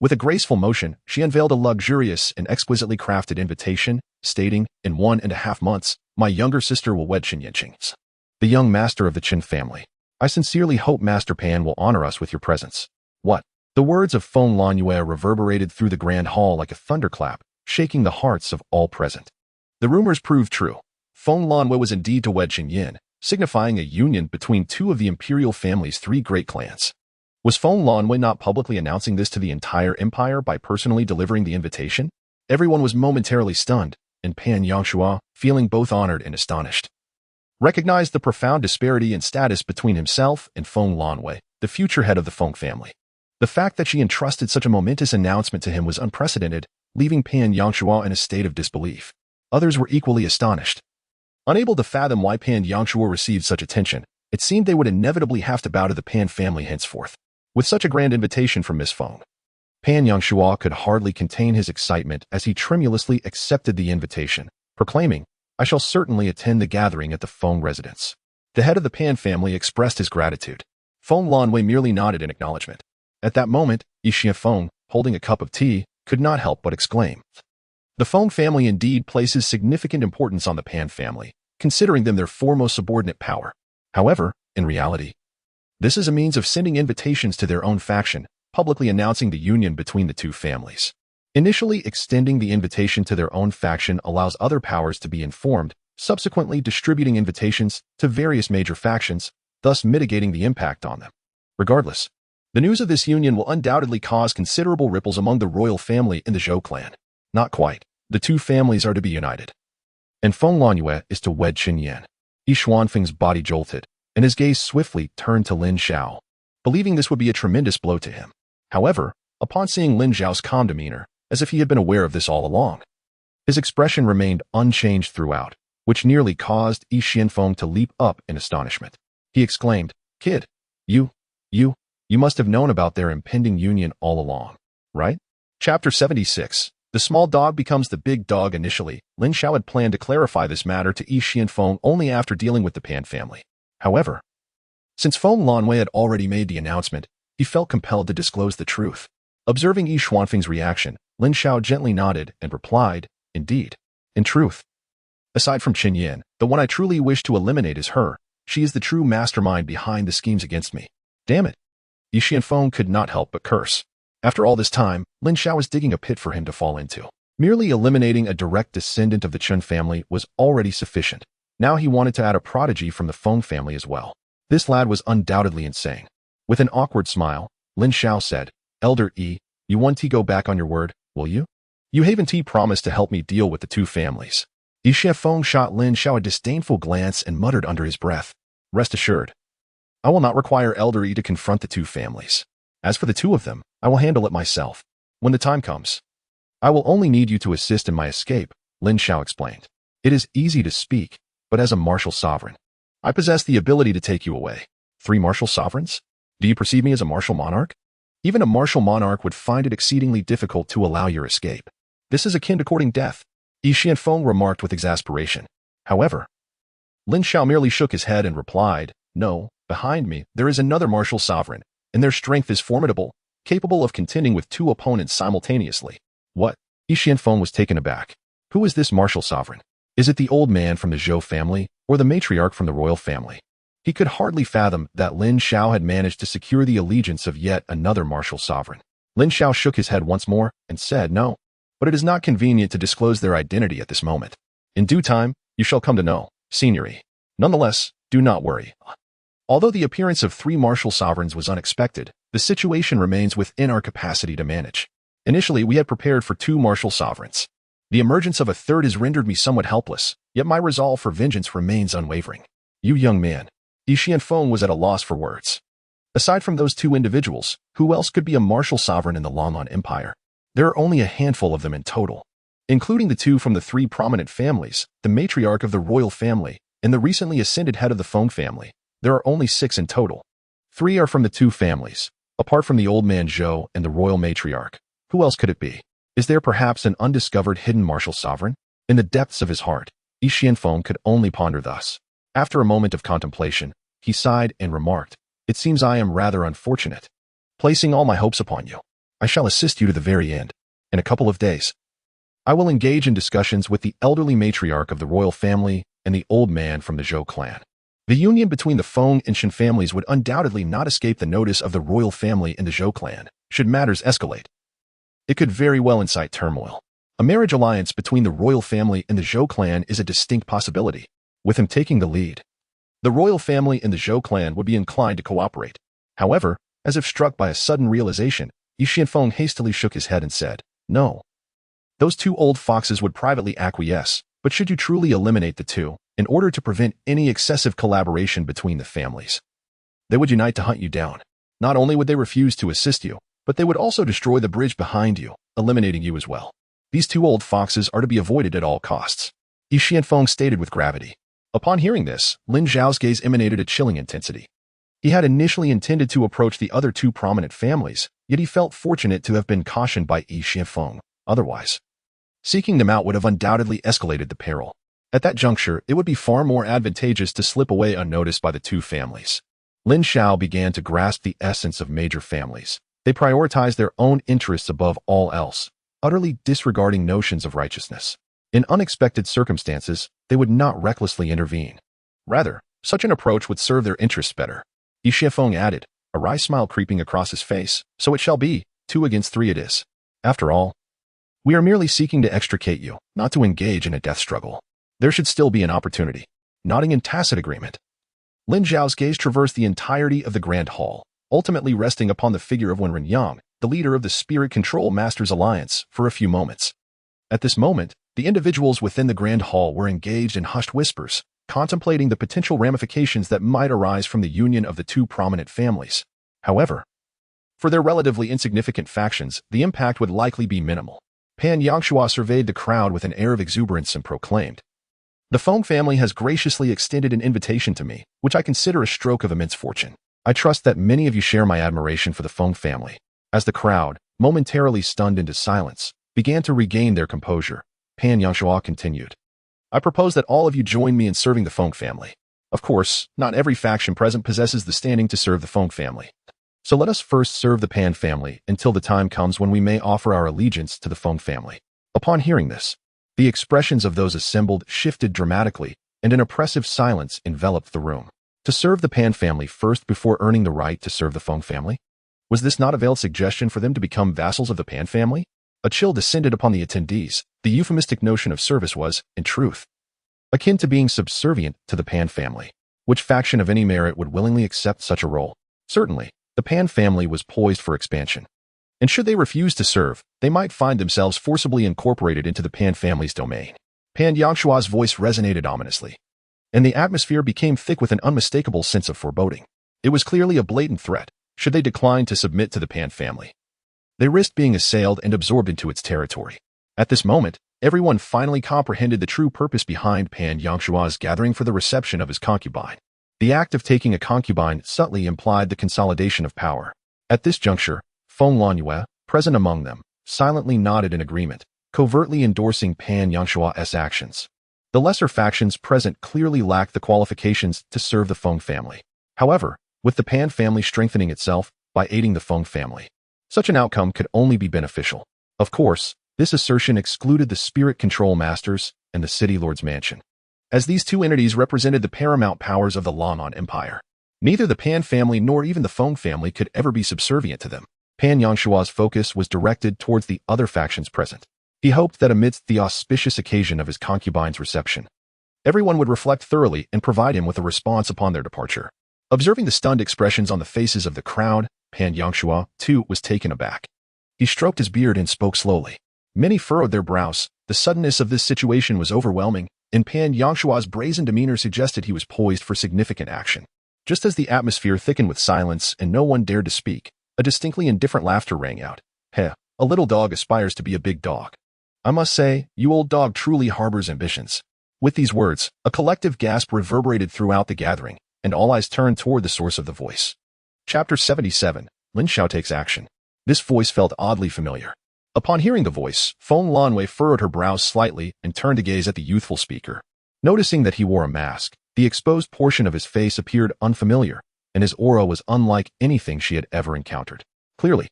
With a graceful motion, she unveiled a luxurious and exquisitely crafted invitation, stating, in 1.5 months, my younger sister will wed Qin Yanqing, the young master of the Qin family. I sincerely hope Master Pan will honor us with your presence. What? The words of Feng Lanwei reverberated through the grand hall like a thunderclap, shaking the hearts of all present. The rumors proved true. Feng Lanwei was indeed to wed Qin Yin, signifying a union between two of the imperial family's 3 great clans. Was Feng Lanwei not publicly announcing this to the entire empire by personally delivering the invitation? Everyone was momentarily stunned, and Pan Yangshua, feeling both honored and astonished, recognized the profound disparity in status between himself and Feng Lanwei, the future head of the Feng family. The fact that she entrusted such a momentous announcement to him was unprecedented, leaving Pan Yangshua in a state of disbelief. Others were equally astonished. Unable to fathom why Pan Yangshua received such attention, it seemed they would inevitably have to bow to the Pan family henceforth. With such a grand invitation from Miss Feng, Pan Yangshua could hardly contain his excitement as he tremulously accepted the invitation, proclaiming, I shall certainly attend the gathering at the Feng residence. The head of the Pan family expressed his gratitude. Feng Lanwei merely nodded in acknowledgement. At that moment, Yi Xianfeng, holding a cup of tea, could not help but exclaim, the Feng family indeed places significant importance on the Pan family, considering them their foremost subordinate power. However, in reality, this is a means of sending invitations to their own faction, publicly announcing the union between the two families. Initially extending the invitation to their own faction allows other powers to be informed, subsequently distributing invitations to various major factions, thus mitigating the impact on them. Regardless, the news of this union will undoubtedly cause considerable ripples among the royal family in the Zhou clan. Not quite. The two families are to be united, and Feng Lanwei is to wed Qin Yan. Yi Xuanfeng's body jolted, and his gaze swiftly turned to Lin Xiao, believing this would be a tremendous blow to him. However, upon seeing Lin Xiao's calm demeanor, as if he had been aware of this all along, his expression remained unchanged throughout, which nearly caused Yi Xianfeng to leap up in astonishment. He exclaimed, Kid, you must have known about their impending union all along, right? Chapter 76. The small dog becomes the big dog. Initially, Lin Xiao had planned to clarify this matter to Yi Xianfeng only after dealing with the Pan family. However, since Feng Lanwei had already made the announcement, he felt compelled to disclose the truth. Observing Yi Xuanfeng's reaction, Lin Xiao gently nodded and replied, Indeed. In truth, aside from Qin Yan, the one I truly wish to eliminate is her. She is the true mastermind behind the schemes against me. Damn it. Yi Xianfeng could not help but curse. After all this time, Lin Xiao was digging a pit for him to fall into. Merely eliminating a direct descendant of the Qin family was already sufficient. Now he wanted to add a prodigy from the Feng family as well. This lad was undoubtedly insane. With an awkward smile, Lin Xiao said, Elder Yi, you want to go back on your word, will you? You haven't promised to help me deal with the two families. Yi Xianfeng shot Lin Xiao a disdainful glance and muttered under his breath, Rest assured, I will not require Elder Yi to confront the two families. As for the two of them, I will handle it myself. When the time comes, I will only need you to assist in my escape, Lin Xiao explained. It is easy to speak, but as a martial sovereign, I possess the ability to take you away. 3 martial sovereigns? Do you perceive me as a martial monarch? Even a martial monarch would find it exceedingly difficult to allow your escape. This is akin to courting death, Yi Xianfeng remarked with exasperation. However, Lin Xiao merely shook his head and replied, no, behind me, there is another martial sovereign, and their strength is formidable, capable of contending with 2 opponents simultaneously. What? Yi Xianfeng was taken aback. Who is this martial sovereign? Is it the old man from the Zhou family, or the matriarch from the royal family? He could hardly fathom that Lin Xiao had managed to secure the allegiance of yet another martial sovereign. Lin Xiao shook his head once more and said, no, but it is not convenient to disclose their identity at this moment. In due time, you shall come to know, Signory. Nonetheless, do not worry. Although the appearance of 3 martial sovereigns was unexpected, the situation remains within our capacity to manage. Initially, we had prepared for 2 martial sovereigns. The emergence of a third has rendered me somewhat helpless, yet my resolve for vengeance remains unwavering. You young man. Yi Xianfeng was at a loss for words. Aside from those 2 individuals, who else could be a martial sovereign in the Longlon Empire? There are only a handful of them in total, including the 2 from the 3 prominent families, the matriarch of the royal family, and the recently ascended head of the Feng family. There are only 6 in total. 3 are from the 2 families, apart from the old man Zhou and the royal matriarch. Who else could it be? Is there perhaps an undiscovered hidden martial sovereign? In the depths of his heart, Yi Xianfeng could only ponder thus. After a moment of contemplation, he sighed and remarked, it seems I am rather unfortunate. Placing all my hopes upon you, I shall assist you to the very end. In a couple of days, I will engage in discussions with the elderly matriarch of the royal family and the old man from the Zhou clan. The union between the Feng and Shen families would undoubtedly not escape the notice of the royal family and the Zhou clan, should matters escalate. It could very well incite turmoil. A marriage alliance between the royal family and the Zhou clan is a distinct possibility. With him taking the lead, the royal family and the Zhou clan would be inclined to cooperate. However, as if struck by a sudden realization, Yi Xianfeng hastily shook his head and said, no. Those 2 old foxes would privately acquiesce, but should you truly eliminate the 2, in order to prevent any excessive collaboration between the families, they would unite to hunt you down. Not only would they refuse to assist you, but they would also destroy the bridge behind you, eliminating you as well. These 2 old foxes are to be avoided at all costs, Yi Xianfeng stated with gravity. Upon hearing this, Lin Xiao's gaze emanated a chilling intensity. He had initially intended to approach the other 2 prominent families, yet he felt fortunate to have been cautioned by Yi Xianfeng. Otherwise, seeking them out would have undoubtedly escalated the peril. At that juncture, it would be far more advantageous to slip away unnoticed by the 2 families. Lin Xiao began to grasp the essence of major families. They prioritized their own interests above all else, utterly disregarding notions of righteousness. In unexpected circumstances, they would not recklessly intervene. Rather, such an approach would serve their interests better. Yi Xianfeng added, a wry smile creeping across his face, so it shall be, 2 against 3 it is. After all, we are merely seeking to extricate you, not to engage in a death struggle. There should still be an opportunity. Nodding in tacit agreement, Lin Xiao's gaze traversed the entirety of the Grand Hall, ultimately resting upon the figure of Wenren Yang, the leader of the Spirit Control Masters Alliance, for a few moments. At this moment, the individuals within the Grand Hall were engaged in hushed whispers, contemplating the potential ramifications that might arise from the union of the 2 prominent families. However, for their relatively insignificant factions, the impact would likely be minimal. Pan Yangshua surveyed the crowd with an air of exuberance and proclaimed, the Feng family has graciously extended an invitation to me, which I consider a stroke of immense fortune. I trust that many of you share my admiration for the Feng family. As the crowd, momentarily stunned into silence, began to regain their composure, Pan Yangshua continued, I propose that all of you join me in serving the Feng family. Of course, not every faction present possesses the standing to serve the Feng family. So let us first serve the Pan family until the time comes when we may offer our allegiance to the Feng family. Upon hearing this, the expressions of those assembled shifted dramatically, and an oppressive silence enveloped the room. To serve the Pan family first before earning the right to serve the Feng family? Was this not a veiled suggestion for them to become vassals of the Pan family? A chill descended upon the attendees. The euphemistic notion of service was, in truth, akin to being subservient to the Pan family. Which faction of any merit would willingly accept such a role? Certainly, the Pan family was poised for expansion. And should they refuse to serve, they might find themselves forcibly incorporated into the Pan family's domain. Pan Yangshua's voice resonated ominously, and the atmosphere became thick with an unmistakable sense of foreboding. It was clearly a blatant threat, should they decline to submit to the Pan family. They risked being assailed and absorbed into its territory. At this moment, everyone finally comprehended the true purpose behind Pan Yangshua's gathering for the reception of his concubine. The act of taking a concubine subtly implied the consolidation of power. At this juncture, Feng Lanyue, present among them, silently nodded in agreement, covertly endorsing Pan Yangshua's actions. The lesser factions present clearly lacked the qualifications to serve the Feng family. However, with the Pan family strengthening itself by aiding the Feng family, such an outcome could only be beneficial. Of course, this assertion excluded the spirit control masters and the city lord's mansion, as these two entities represented the paramount powers of the Lanman Empire. Neither the Pan family nor even the Feng family could ever be subservient to them. Pan Yangshua's focus was directed towards the other factions present. He hoped that amidst the auspicious occasion of his concubine's reception, everyone would reflect thoroughly and provide him with a response upon their departure. Observing the stunned expressions on the faces of the crowd, Pan Yangshua, too, was taken aback. He stroked his beard and spoke slowly. Many furrowed their brows. The suddenness of this situation was overwhelming, and Pan Yangshua's brazen demeanor suggested he was poised for significant action. Just as the atmosphere thickened with silence and no one dared to speak, a distinctly indifferent laughter rang out. Heh, a little dog aspires to be a big dog. I must say, you old dog truly harbors ambitions. With these words, a collective gasp reverberated throughout the gathering, and all eyes turned toward the source of the voice. Chapter 77, Lin Xiao takes action. This voice felt oddly familiar. Upon hearing the voice, Feng Lanwei furrowed her brows slightly and turned to gaze at the youthful speaker. Noticing that he wore a mask, the exposed portion of his face appeared unfamiliar, and his aura was unlike anything she had ever encountered. Clearly,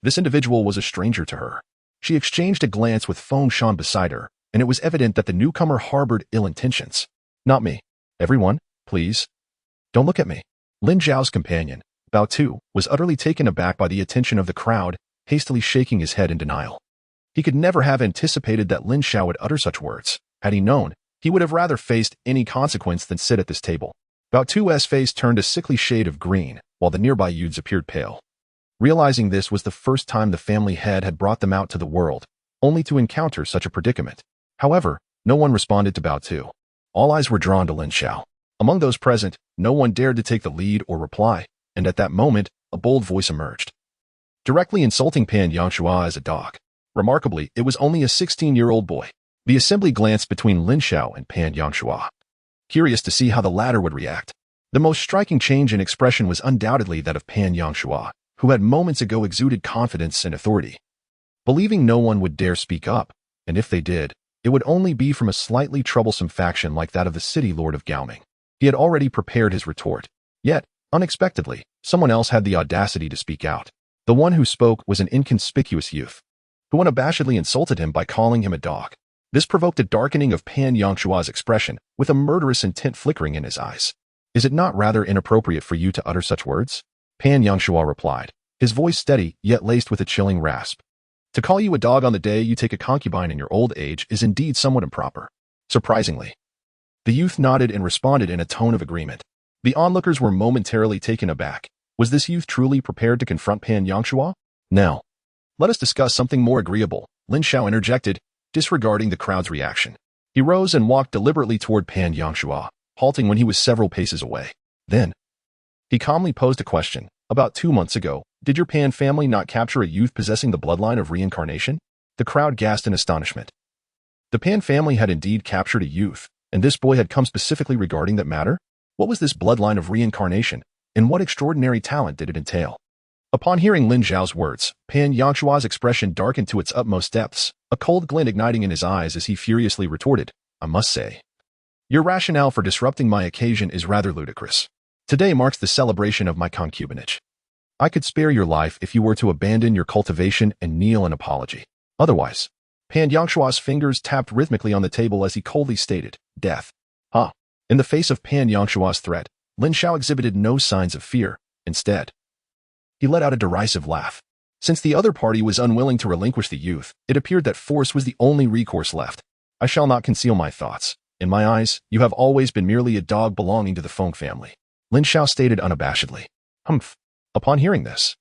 this individual was a stranger to her. She exchanged a glance with Feng Shan beside her, and it was evident that the newcomer harbored ill intentions. Not me. Everyone, please. Don't look at me. Lin Xiao's companion, Bao Tu, was utterly taken aback by the attention of the crowd, hastily shaking his head in denial. He could never have anticipated that Lin Xiao would utter such words. Had he known, he would have rather faced any consequence than sit at this table. Bao Tu's face turned a sickly shade of green, while the nearby youths appeared pale. Realizing this was the first time the family head had brought them out to the world, only to encounter such a predicament. However, no one responded to Bao Tu. All eyes were drawn to Lin Xiao. Among those present, no one dared to take the lead or reply, and at that moment, a bold voice emerged, directly insulting Pan Yangshua as a dog. Remarkably, it was only a 16-year-old boy. The assembly glanced between Lin Xiao and Pan Yangshua, curious to see how the latter would react. The most striking change in expression was undoubtedly that of Pan Yangshua, who had moments ago exuded confidence and authority. Believing no one would dare speak up, and if they did, it would only be from a slightly troublesome faction like that of the city lord of Gaoming. He had already prepared his retort. Yet, unexpectedly, someone else had the audacity to speak out. The one who spoke was an inconspicuous youth, who unabashedly insulted him by calling him a dog. This provoked a darkening of Pan Yangshua's expression, with a murderous intent flickering in his eyes. Is it not rather inappropriate for you to utter such words? Pan Yangshua replied, his voice steady yet laced with a chilling rasp. To call you a dog on the day you take a concubine in your old age is indeed somewhat improper. Surprisingly, the youth nodded and responded in a tone of agreement. The onlookers were momentarily taken aback. Was this youth truly prepared to confront Pan Yangshua? Now, let us discuss something more agreeable, Lin Xiao interjected, disregarding the crowd's reaction. He rose and walked deliberately toward Pan Yangshua, halting when he was several paces away. Then, he calmly posed a question. About 2 months ago, did your Pan family not capture a youth possessing the bloodline of reincarnation? The crowd gasped in astonishment. The Pan family had indeed captured a youth, and this boy had come specifically regarding that matter? What was this bloodline of reincarnation, and what extraordinary talent did it entail? Upon hearing Lin Xiao's words, Pan Yangshua's expression darkened to its utmost depths, a cold glint igniting in his eyes as he furiously retorted, I must say, your rationale for disrupting my occasion is rather ludicrous. Today marks the celebration of my concubinage. I could spare your life if you were to abandon your cultivation and kneel in apology. Otherwise, Pan Yangshua's fingers tapped rhythmically on the table as he coldly stated, death. Huh. In the face of Pan Yangshua's threat, Lin Xiao exhibited no signs of fear. Instead, he let out a derisive laugh. Since the other party was unwilling to relinquish the youth, it appeared that force was the only recourse left. I shall not conceal my thoughts. In my eyes, you have always been merely a dog belonging to the Feng family. Lin Xiao stated unabashedly. Humph. Upon hearing this,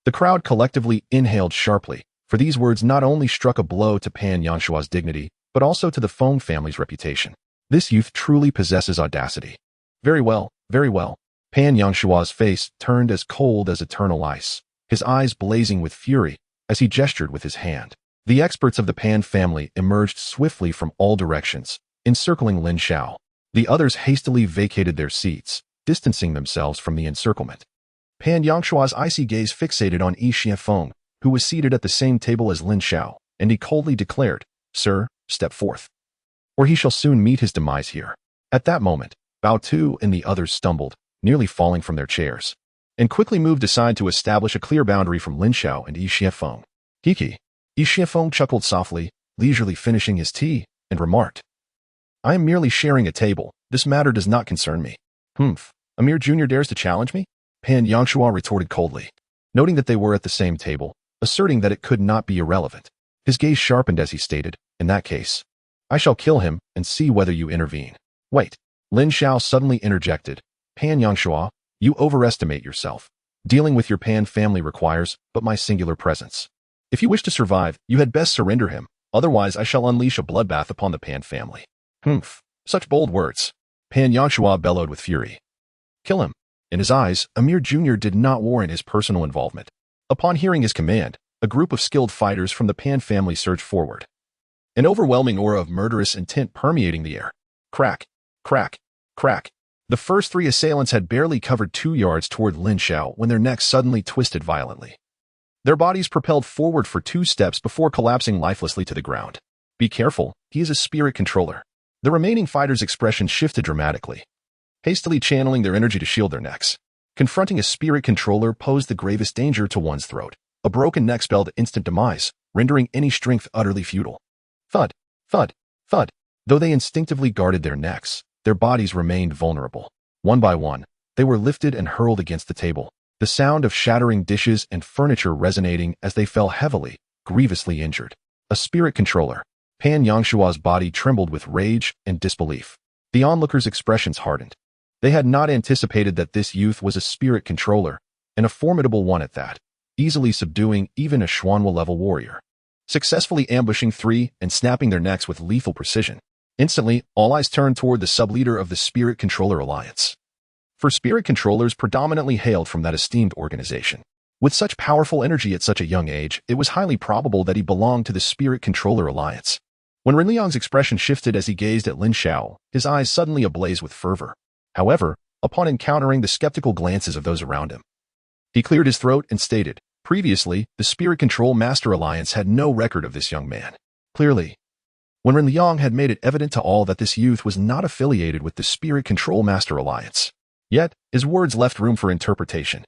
the crowd collectively inhaled sharply, for these words not only struck a blow to Pan Yangshua's dignity, but also to the Feng family's reputation. This youth truly possesses audacity. Very well, very well. Pan Yangshua's face turned as cold as eternal ice, his eyes blazing with fury as he gestured with his hand. The experts of the Pan family emerged swiftly from all directions, encircling Lin Xiao. The others hastily vacated their seats, distancing themselves from the encirclement. Pan Yangshua's icy gaze fixated on Yi Xianfeng, who was seated at the same table as Lin Xiao, and he coldly declared, "Sir, step forth, or he shall soon meet his demise here." At that moment, Bao Tu and the others stumbled, nearly falling from their chairs, and quickly moved aside to establish a clear boundary from Lin Xiao and Yi Xianfeng. "Kiki." Yi Xianfeng chuckled softly, leisurely finishing his tea, and remarked, "I am merely sharing a table. This matter does not concern me." "Humph, a mere junior dares to challenge me?" Pan Yangshua retorted coldly, noting that they were at the same table, asserting that it could not be irrelevant. His gaze sharpened as he stated, "In that case, I shall kill him and see whether you intervene." "Wait." Lin Xiao suddenly interjected, "Pan Yangshua, you overestimate yourself. Dealing with your Pan family requires but my singular presence. If you wish to survive, you had best surrender him, otherwise I shall unleash a bloodbath upon the Pan family." "Humph, such bold words." Pan Yangshua bellowed with fury. "Kill him." In his eyes, a mere junior did not warrant his personal involvement. Upon hearing his command, a group of skilled fighters from the Pan family surged forward, an overwhelming aura of murderous intent permeating the air. Crack, crack, crack. The first three assailants had barely covered 2 yards toward Lin Xiao when their necks suddenly twisted violently. Their bodies propelled forward for 2 steps before collapsing lifelessly to the ground. "Be careful, he is a spirit controller." The remaining fighters' expressions shifted dramatically, hastily channeling their energy to shield their necks. Confronting a spirit controller posed the gravest danger to one's throat. A broken neck spelled instant demise, rendering any strength utterly futile. Thud, thud, thud. Though they instinctively guarded their necks, their bodies remained vulnerable. One by one, they were lifted and hurled against the table, the sound of shattering dishes and furniture resonating as they fell heavily, grievously injured. A spirit controller. Pan Yangshua's body trembled with rage and disbelief. The onlookers' expressions hardened. They had not anticipated that this youth was a spirit controller, and a formidable one at that, easily subduing even a Xuanhua-level warrior. Successfully ambushing 3 and snapping their necks with lethal precision. Instantly, all eyes turned toward the sub-leader of the Spirit Controller Alliance. For spirit controllers predominantly hailed from that esteemed organization. With such powerful energy at such a young age, it was highly probable that he belonged to the Spirit Controller Alliance. When Ren Liang's expression shifted as he gazed at Lin Xiao, his eyes suddenly ablaze with fervor. However, upon encountering the skeptical glances of those around him, he cleared his throat and stated, "Previously, the Spirit Control Master Alliance had no record of this young man." Clearly, when Ren Liang had made it evident to all that this youth was not affiliated with the Spirit Control Master Alliance. Yet, his words left room for interpretation.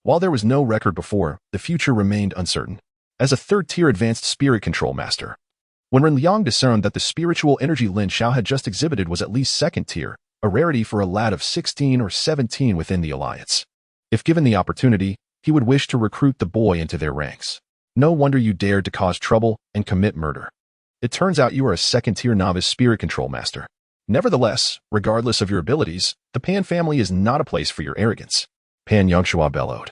While there was no record before, the future remained uncertain. As a 3rd-tier advanced Spirit Control Master, when Ren Liang discerned that the spiritual energy Lin Xiao had just exhibited was at least 2nd tier, a rarity for a lad of 16 or 17 within the Alliance. If given the opportunity, he would wish to recruit the boy into their ranks. No wonder you dared to cause trouble and commit murder. It turns out you are a 2nd-tier novice Spirit Control Master. Nevertheless, regardless of your abilities, the Pan family is not a place for your arrogance. Pan Yangshua bellowed,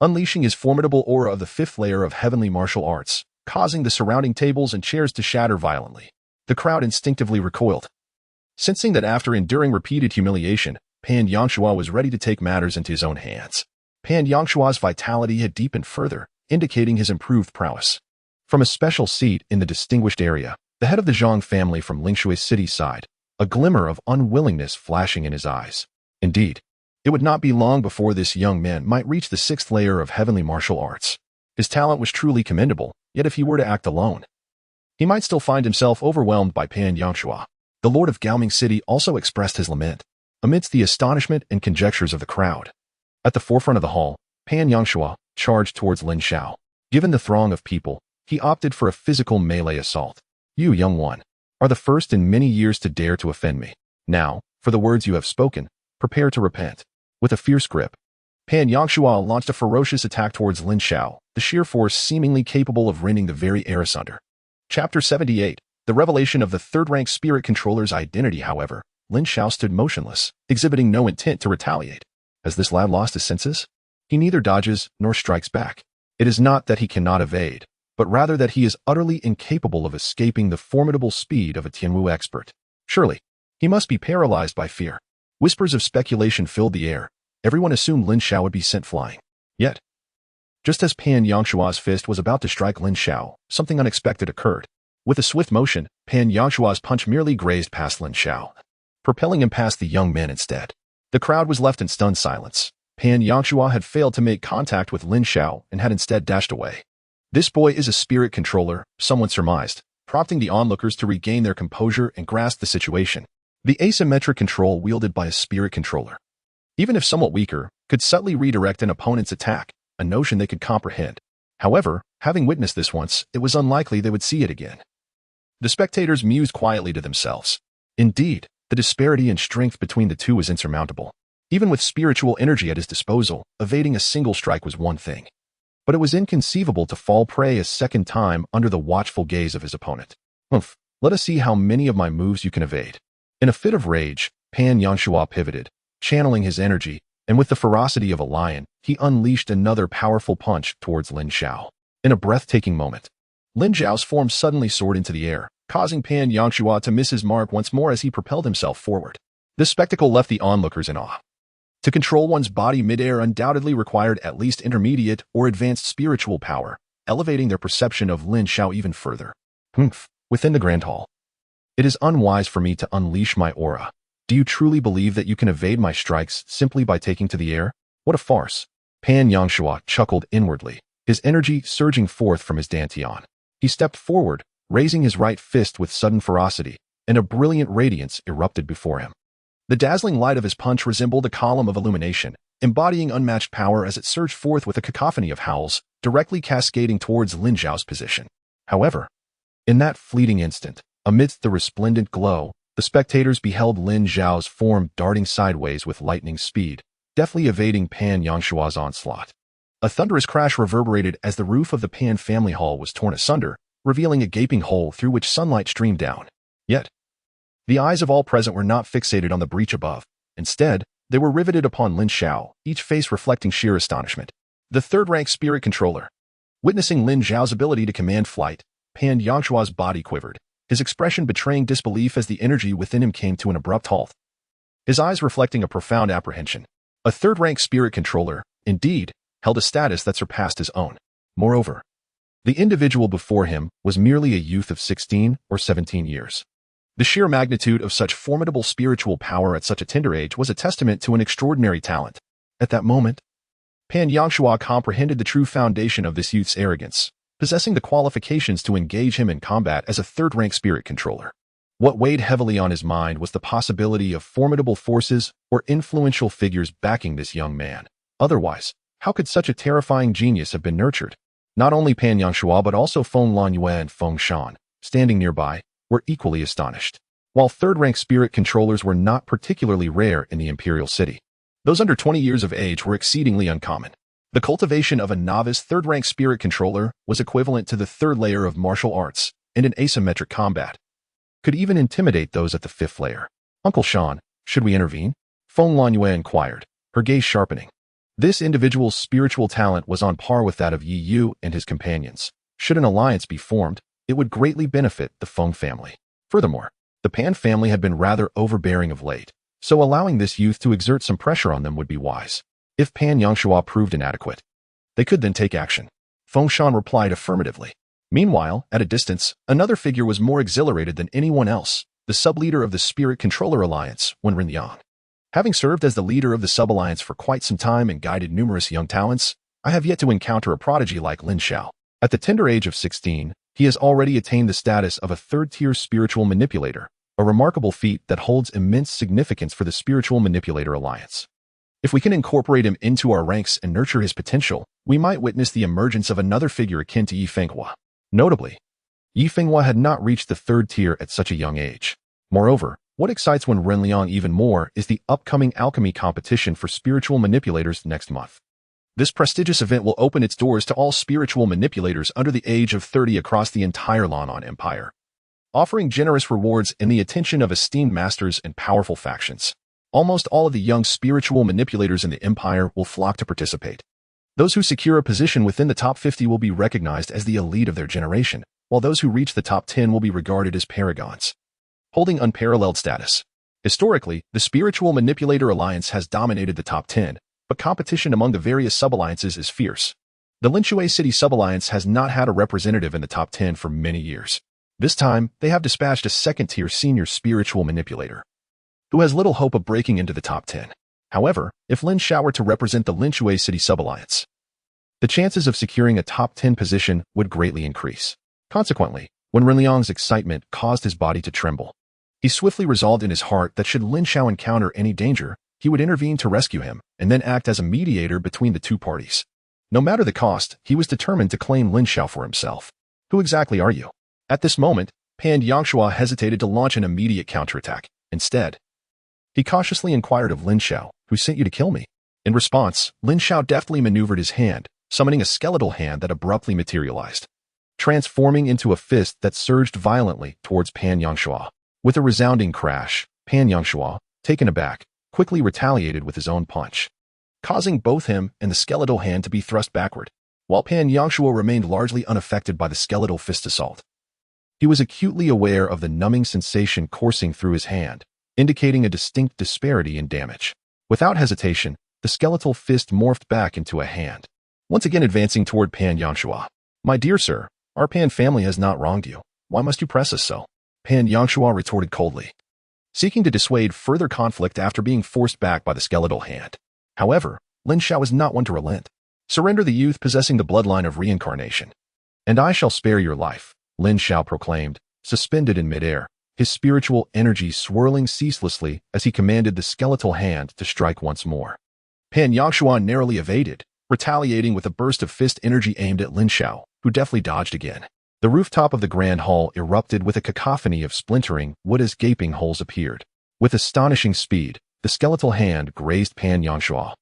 unleashing his formidable aura of the 5th layer of heavenly martial arts, causing the surrounding tables and chairs to shatter violently. The crowd instinctively recoiled, sensing that after enduring repeated humiliation, Pan Yangshua was ready to take matters into his own hands. Pan Yangshua's vitality had deepened further, indicating his improved prowess. From a special seat in the distinguished area, the head of the Zhang family from Lingshui City sighed, a glimmer of unwillingness flashing in his eyes. Indeed, it would not be long before this young man might reach the 6th layer of heavenly martial arts. His talent was truly commendable, yet if he were to act alone, he might still find himself overwhelmed by Pan Yangshua. The Lord of Gaoming City also expressed his lament, amidst the astonishment and conjectures of the crowd. At the forefront of the hall, Pan Yangshua charged towards Lin Xiao. Given the throng of people, he opted for a physical melee assault. "You, young one, are the first in many years to dare to offend me. Now, for the words you have spoken, prepare to repent." With a fierce grip, Pan Yangshua launched a ferocious attack towards Lin Xiao, the sheer force seemingly capable of rending the very air asunder. Chapter 78, The Revelation of the 3rd-rank Spirit Controller's Identity. However, Lin Xiao stood motionless, exhibiting no intent to retaliate. Has this lad lost his senses? He neither dodges nor strikes back. It is not that he cannot evade, but rather that he is utterly incapable of escaping the formidable speed of a Tianwu expert. Surely, he must be paralyzed by fear. Whispers of speculation filled the air, Everyone assumed Lin Xiao would be sent flying. Yet, just as Pan Yangshua's fist was about to strike Lin Xiao, something unexpected occurred. With a swift motion, Pan Yangshua's punch merely grazed past Lin Xiao, propelling him past the young man instead. The crowd was left in stunned silence. Pan Yangshua had failed to make contact with Lin Xiao and had instead dashed away. This boy is a spirit controller, someone surmised, prompting the onlookers to regain their composure and grasp the situation. The asymmetric control wielded by a spirit controller, even if somewhat weaker, could subtly redirect an opponent's attack, a notion they could comprehend. However, having witnessed this once, it was unlikely they would see it again. The spectators mused quietly to themselves. Indeed, the disparity in strength between the two was insurmountable. Even with spiritual energy at his disposal, evading a single strike was one thing. But it was inconceivable to fall prey a second time under the watchful gaze of his opponent. Humph, let us see how many of my moves you can evade. In a fit of rage, Pan Yanshua pivoted, channeling his energy, and with the ferocity of a lion, he unleashed another powerful punch towards Lin Xiao. In a breathtaking moment, Lin Xiao's form suddenly soared into the air, causing Pan Yangshua to miss his mark once more as he propelled himself forward. This spectacle left the onlookers in awe. To control one's body midair undoubtedly required at least intermediate or advanced spiritual power, elevating their perception of Lin Xiao even further. Within the Grand Hall. It is unwise for me to unleash my aura. Do you truly believe that you can evade my strikes simply by taking to the air? What a farce. Pan Yangshua chuckled inwardly, his energy surging forth from his dantian. He stepped forward, raising his right fist with sudden ferocity, and a brilliant radiance erupted before him. The dazzling light of his punch resembled a column of illumination, embodying unmatched power as it surged forth with a cacophony of howls, directly cascading towards Lin Xiao's position. However, in that fleeting instant, amidst the resplendent glow, the spectators beheld Lin Xiao's form darting sideways with lightning speed, deftly evading Pan Yangshua's onslaught. A thunderous crash reverberated as the roof of the Pan family hall was torn asunder, revealing a gaping hole through which sunlight streamed down. Yet, the eyes of all present were not fixated on the breach above. Instead, they were riveted upon Lin Xiao, each face reflecting sheer astonishment. The third-rank spirit controller. Witnessing Lin Xiao's ability to command flight, Pan Yangshua's body quivered, his expression betraying disbelief as the energy within him came to an abrupt halt. His eyes reflecting a profound apprehension. A third-rank spirit controller, indeed, held a status that surpassed his own. Moreover, the individual before him was merely a youth of 16 or 17 years. The sheer magnitude of such formidable spiritual power at such a tender age was a testament to an extraordinary talent. At that moment, Pan Yangshua comprehended the true foundation of this youth's arrogance, possessing the qualifications to engage him in combat as a third-rank spirit controller. What weighed heavily on his mind was the possibility of formidable forces or influential figures backing this young man. Otherwise, how could such a terrifying genius have been nurtured? Not only Pan Yangshua but also Feng Lanyue and Feng Shan, standing nearby, were equally astonished. While third-rank spirit controllers were not particularly rare in the imperial city, those under 20 years of age were exceedingly uncommon. The cultivation of a novice third-rank spirit controller was equivalent to the third layer of martial arts, and in asymmetric combat could even intimidate those at the fifth layer. Uncle Shan, should we intervene? Feng Lanyue inquired, her gaze sharpening. This individual's spiritual talent was on par with that of Yi Yu and his companions. Should an alliance be formed, it would greatly benefit the Feng family. Furthermore, the Pan family had been rather overbearing of late, so allowing this youth to exert some pressure on them would be wise. If Pan Yangshua proved inadequate, they could then take action. Feng Shan replied affirmatively. Meanwhile, at a distance, another figure was more exhilarated than anyone else, the sub-leader of the Spirit Controller Alliance, Wen Rinliang. Having served as the leader of the sub-alliance for quite some time and guided numerous young talents, I have yet to encounter a prodigy like Lin Xiao. At the tender age of 16, he has already attained the status of a third-tier spiritual manipulator, a remarkable feat that holds immense significance for the Spiritual Manipulator Alliance. If we can incorporate him into our ranks and nurture his potential, we might witness the emergence of another figure akin to Yi Fenghua. Notably, Yi Fenghua had not reached the third tier at such a young age. Moreover, what excites Wen Renliang even more is the upcoming alchemy competition for spiritual manipulators next month. This prestigious event will open its doors to all spiritual manipulators under the age of 30 across the entire Lan'an Empire, offering generous rewards and the attention of esteemed masters and powerful factions. Almost all of the young spiritual manipulators in the Empire will flock to participate. Those who secure a position within the top 50 will be recognized as the elite of their generation, while those who reach the top 10 will be regarded as paragons, holding unparalleled status. Historically, the Spiritual Manipulator Alliance has dominated the top 10, but competition among the various sub-alliances is fierce. The Lin Xiao City sub-alliance has not had a representative in the top 10 for many years. This time, they have dispatched a second-tier senior spiritual manipulator, who has little hope of breaking into the top 10. However, if Lin Xiao were to represent the Lin Xiao City sub-alliance, the chances of securing a top 10 position would greatly increase. Consequently, when Ren Liang's excitement caused his body to tremble, he swiftly resolved in his heart that should Lin Xiao encounter any danger, he would intervene to rescue him and then act as a mediator between the two parties. No matter the cost, he was determined to claim Lin Xiao for himself. Who exactly are you? At this moment, Pan Yangshua hesitated to launch an immediate counterattack. Instead, he cautiously inquired of Lin Xiao, "Who sent you to kill me?" In response, Lin Xiao deftly maneuvered his hand, summoning a skeletal hand that abruptly materialized, transforming into a fist that surged violently towards Pan Yangshua. With a resounding crash, Pan Yangshua, taken aback, quickly retaliated with his own punch, causing both him and the skeletal hand to be thrust backward, while Pan Yangshua remained largely unaffected by the skeletal fist assault. He was acutely aware of the numbing sensation coursing through his hand, indicating a distinct disparity in damage. Without hesitation, the skeletal fist morphed back into a hand, once again advancing toward Pan Yangshua. "My dear sir, our Pan family has not wronged you. Why must you press us so?" Pan Yangshua retorted coldly, seeking to dissuade further conflict after being forced back by the skeletal hand. However, Lin Xiao was not one to relent. "Surrender the youth possessing the bloodline of reincarnation, and I shall spare your life," Lin Xiao proclaimed, suspended in midair, his spiritual energy swirling ceaselessly as he commanded the skeletal hand to strike once more. Pan Yangshua narrowly evaded, retaliating with a burst of fist energy aimed at Lin Xiao, who deftly dodged again. The rooftop of the grand hall erupted with a cacophony of splintering wood as gaping holes appeared. With astonishing speed, the skeletal hand grazed Pan Yangshua,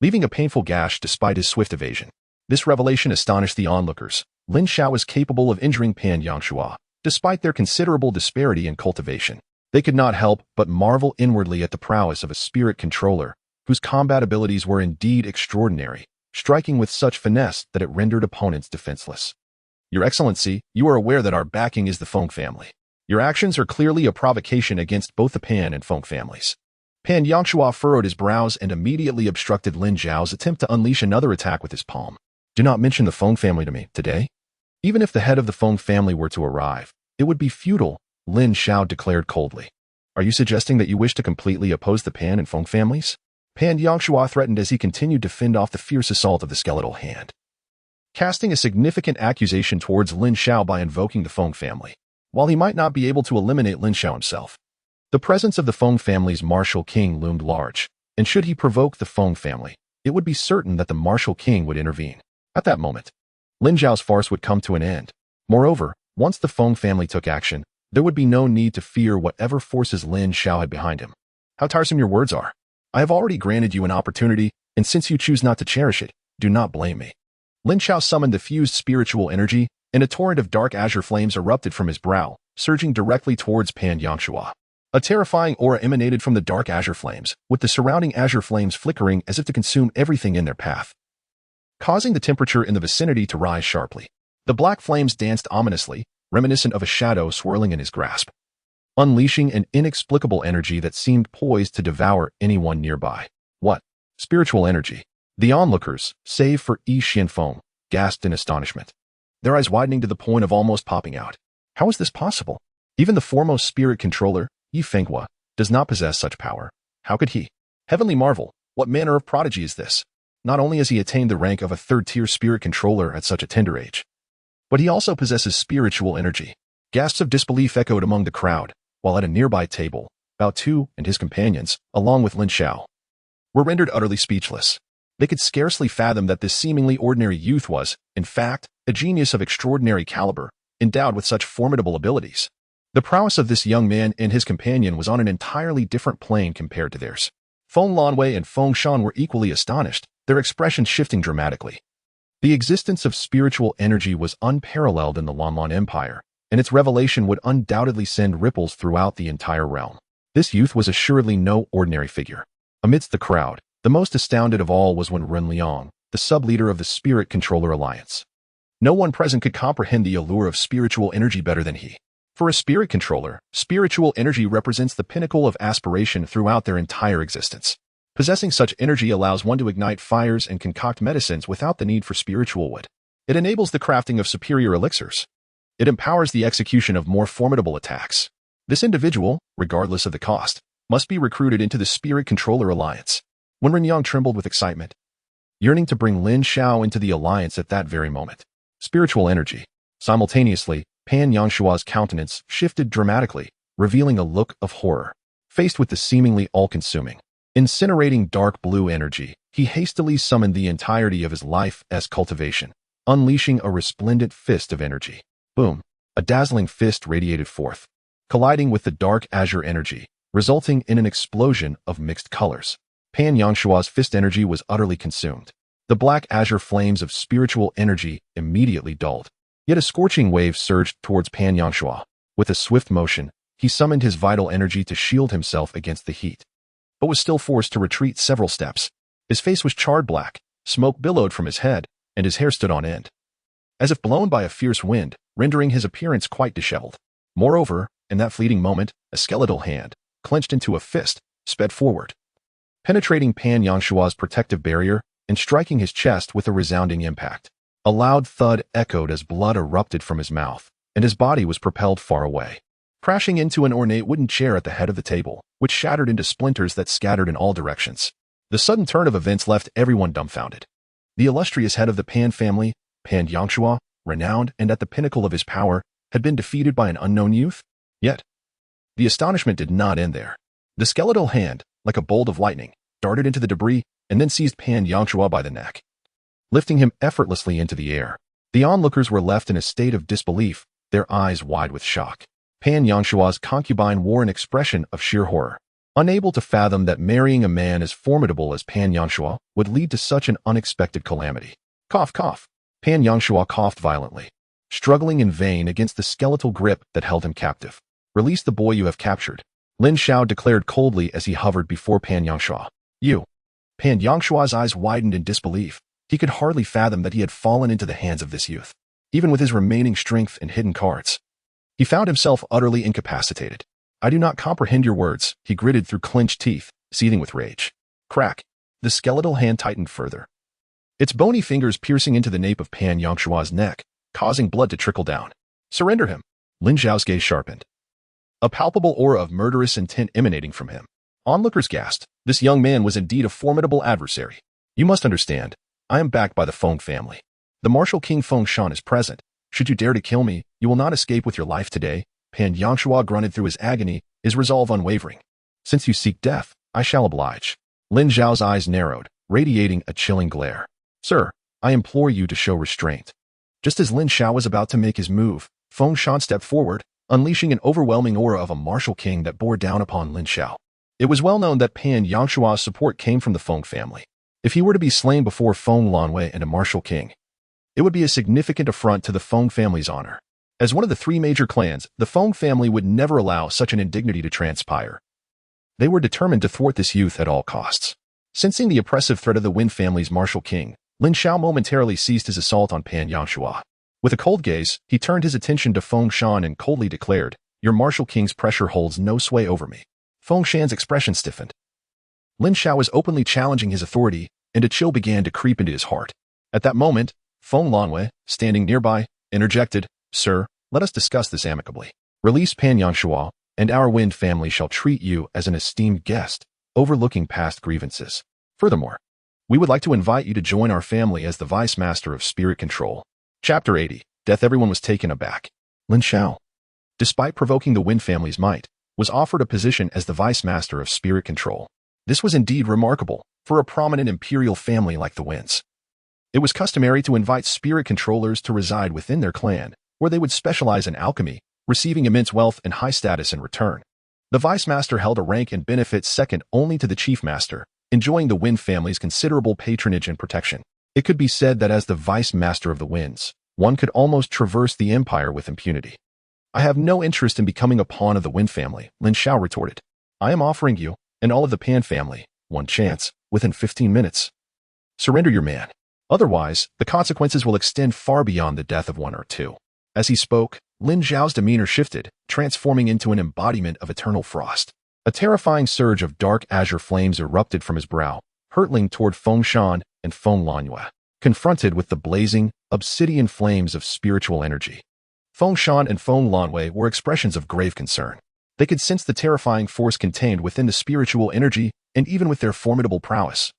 leaving a painful gash despite his swift evasion. This revelation astonished the onlookers. Lin Xiao was capable of injuring Pan Yangshua, despite their considerable disparity in cultivation. They could not help but marvel inwardly at the prowess of a spirit controller, whose combat abilities were indeed extraordinary, striking with such finesse that it rendered opponents defenseless. "Your Excellency, you are aware that our backing is the Feng family. Your actions are clearly a provocation against both the Pan and Feng families." Pan Yangshua furrowed his brows and immediately obstructed Lin Xiao's attempt to unleash another attack with his palm. "Do not mention the Feng family to me today. Even if the head of the Feng family were to arrive, it would be futile," Lin Xiao declared coldly. "Are you suggesting that you wish to completely oppose the Pan and Feng families?" Pan Yangshua threatened as he continued to fend off the fierce assault of the skeletal hand, casting a significant accusation towards Lin Xiao by invoking the Feng family. While he might not be able to eliminate Lin Xiao himself, the presence of the Feng family's martial king loomed large, and should he provoke the Feng family, it would be certain that the martial king would intervene. At that moment, Lin Xiao's farce would come to an end. Moreover, once the Feng family took action, there would be no need to fear whatever forces Lin Xiao had behind him. "How tiresome your words are. I have already granted you an opportunity, and since you choose not to cherish it, do not blame me." Lin Xiao summoned the fused spiritual energy, and a torrent of dark azure flames erupted from his brow, surging directly towards Pan Yangshua. A terrifying aura emanated from the dark azure flames, with the surrounding azure flames flickering as if to consume everything in their path, causing the temperature in the vicinity to rise sharply. The black flames danced ominously, reminiscent of a shadow swirling in his grasp, unleashing an inexplicable energy that seemed poised to devour anyone nearby. "What? Spiritual energy?" The onlookers, save for Yi Xianfeng, gasped in astonishment, their eyes widening to the point of almost popping out. How is this possible? Even the foremost spirit controller, Yi Fenghua, does not possess such power. How could he? Heavenly marvel, what manner of prodigy is this? Not only has he attained the rank of a third-tier spirit controller at such a tender age, but he also possesses spiritual energy. Gasps of disbelief echoed among the crowd, while at a nearby table, Bao Tu and his companions, along with Lin Xiao, were rendered utterly speechless. They could scarcely fathom that this seemingly ordinary youth was, in fact, a genius of extraordinary caliber, endowed with such formidable abilities. The prowess of this young man and his companion was on an entirely different plane compared to theirs. Feng Lanwei and Feng Shan were equally astonished, their expressions shifting dramatically. The existence of spiritual energy was unparalleled in the Lanlan Empire, and its revelation would undoubtedly send ripples throughout the entire realm. This youth was assuredly no ordinary figure. Amidst the crowd, the most astounded of all was Ren Liang, the sub-leader of the Spirit Controller Alliance. No one present could comprehend the allure of spiritual energy better than he. For a spirit controller, spiritual energy represents the pinnacle of aspiration throughout their entire existence. Possessing such energy allows one to ignite fires and concoct medicines without the need for spiritual wood. It enables the crafting of superior elixirs. It empowers the execution of more formidable attacks. This individual, regardless of the cost, must be recruited into the Spirit Controller Alliance. When Ren Yang trembled with excitement, yearning to bring Lin Xiao into the alliance at that very moment. Spiritual energy. Simultaneously, Pan Yangshua's countenance shifted dramatically, revealing a look of horror. Faced with the seemingly all-consuming, incinerating dark blue energy, he hastily summoned the entirety of his life as cultivation, unleashing a resplendent fist of energy. Boom! A dazzling fist radiated forth, colliding with the dark azure energy, resulting in an explosion of mixed colors. Pan Yangshua's fist energy was utterly consumed. The black azure flames of spiritual energy immediately dulled. Yet a scorching wave surged towards Pan Yangshua. With a swift motion, he summoned his vital energy to shield himself against the heat, but was still forced to retreat several steps. His face was charred black, smoke billowed from his head, and his hair stood on end, as if blown by a fierce wind, rendering his appearance quite disheveled. Moreover, in that fleeting moment, a skeletal hand, clenched into a fist, sped forward, penetrating Pan Yangshua's protective barrier and striking his chest with a resounding impact. A loud thud echoed as blood erupted from his mouth, and his body was propelled far away, crashing into an ornate wooden chair at the head of the table, which shattered into splinters that scattered in all directions. The sudden turn of events left everyone dumbfounded. The illustrious head of the Pan family, Pan Yangshua, renowned and at the pinnacle of his power, had been defeated by an unknown youth? Yet, the astonishment did not end there. The skeletal hand, like a bolt of lightning, darted into the debris and then seized Pan Yangshua by the neck, lifting him effortlessly into the air. The onlookers were left in a state of disbelief, their eyes wide with shock. Pan Yangshua's concubine wore an expression of sheer horror, unable to fathom that marrying a man as formidable as Pan Yangshua would lead to such an unexpected calamity. Cough, cough. Pan Yangshua coughed violently, struggling in vain against the skeletal grip that held him captive. Release the boy you have captured, Lin Xiao declared coldly as he hovered before Pan Yangshua. You. Pan Yangshua's eyes widened in disbelief. He could hardly fathom that he had fallen into the hands of this youth. Even with his remaining strength and hidden cards, he found himself utterly incapacitated. I do not comprehend your words, he gritted through clenched teeth, seething with rage. Crack. The skeletal hand tightened further, its bony fingers piercing into the nape of Pan Yangshua's neck, causing blood to trickle down. Surrender him. Lin Xiao's gaze sharpened, a palpable aura of murderous intent emanating from him. Onlookers gasped. This young man was indeed a formidable adversary. You must understand, I am backed by the Feng family. The martial king Feng Shan is present. Should you dare to kill me, you will not escape with your life today. Pan Yangshua grunted through his agony, his resolve unwavering. Since you seek death, I shall oblige. Lin Xiao's eyes narrowed, radiating a chilling glare. Sir, I implore you to show restraint. Just as Lin Xiao was about to make his move, Feng Shan stepped forward, unleashing an overwhelming aura of a martial king that bore down upon Lin Xiao. It was well known that Pan Yangshua's support came from the Feng family. If he were to be slain before Feng Lanwei and a martial king, it would be a significant affront to the Feng family's honor. As one of the three major clans, the Feng family would never allow such an indignity to transpire. They were determined to thwart this youth at all costs. Sensing the oppressive threat of the Wen family's martial king, Lin Xiao momentarily ceased his assault on Pan Yangshua. With a cold gaze, he turned his attention to Feng Shan and coldly declared, Your martial king's pressure holds no sway over me. Feng Shan's expression stiffened. Lin Xiao was openly challenging his authority, and a chill began to creep into his heart. At that moment, Feng Lanwei, standing nearby, interjected, Sir, let us discuss this amicably. Release Pan Yangshua, and our Wind family shall treat you as an esteemed guest, overlooking past grievances. Furthermore, we would like to invite you to join our family as the Vice Master of Spirit Control. Chapter 80. Death. Everyone was taken aback. Lin Xiao, despite provoking the Wind family's might, was offered a position as the Vice Master of Spirit Control. This was indeed remarkable for a prominent imperial family like the Winds. It was customary to invite spirit controllers to reside within their clan, where they would specialize in alchemy, receiving immense wealth and high status in return. The Vice Master held a rank and benefit second only to the Chief Master, enjoying the Wind family's considerable patronage and protection. It could be said that as the Vice Master of the Winds, one could almost traverse the empire with impunity. I have no interest in becoming a pawn of the Wind family, Lin Xiao retorted. I am offering you, and all of the Pan family, one chance, within 15 minutes. Surrender your man. Otherwise, the consequences will extend far beyond the death of one or two. As he spoke, Lin Xiao's demeanor shifted, transforming into an embodiment of eternal frost. A terrifying surge of dark azure flames erupted from his brow, hurtling toward Feng Shan and Feng Lanyue, confronted with the blazing, obsidian flames of spiritual energy. Feng Shan and Feng Lanwei were expressions of grave concern. They could sense the terrifying force contained within the spiritual energy, and even with their formidable prowess,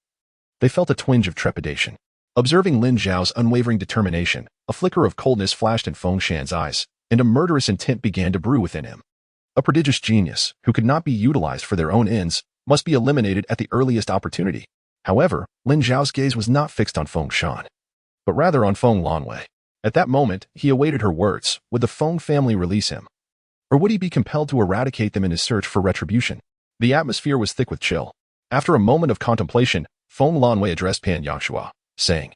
they felt a twinge of trepidation. Observing Lin Xiao's unwavering determination, a flicker of coldness flashed in Feng Shan's eyes, and a murderous intent began to brew within him. A prodigious genius, who could not be utilized for their own ends, must be eliminated at the earliest opportunity. However, Lin Xiao's gaze was not fixed on Feng Shan, but rather on Feng Lanwei. At that moment, he awaited her words. Would the Feng family release him? Or would he be compelled to eradicate them in his search for retribution? The atmosphere was thick with chill. After a moment of contemplation, Feng Lanwei addressed Pan Yangshua, saying,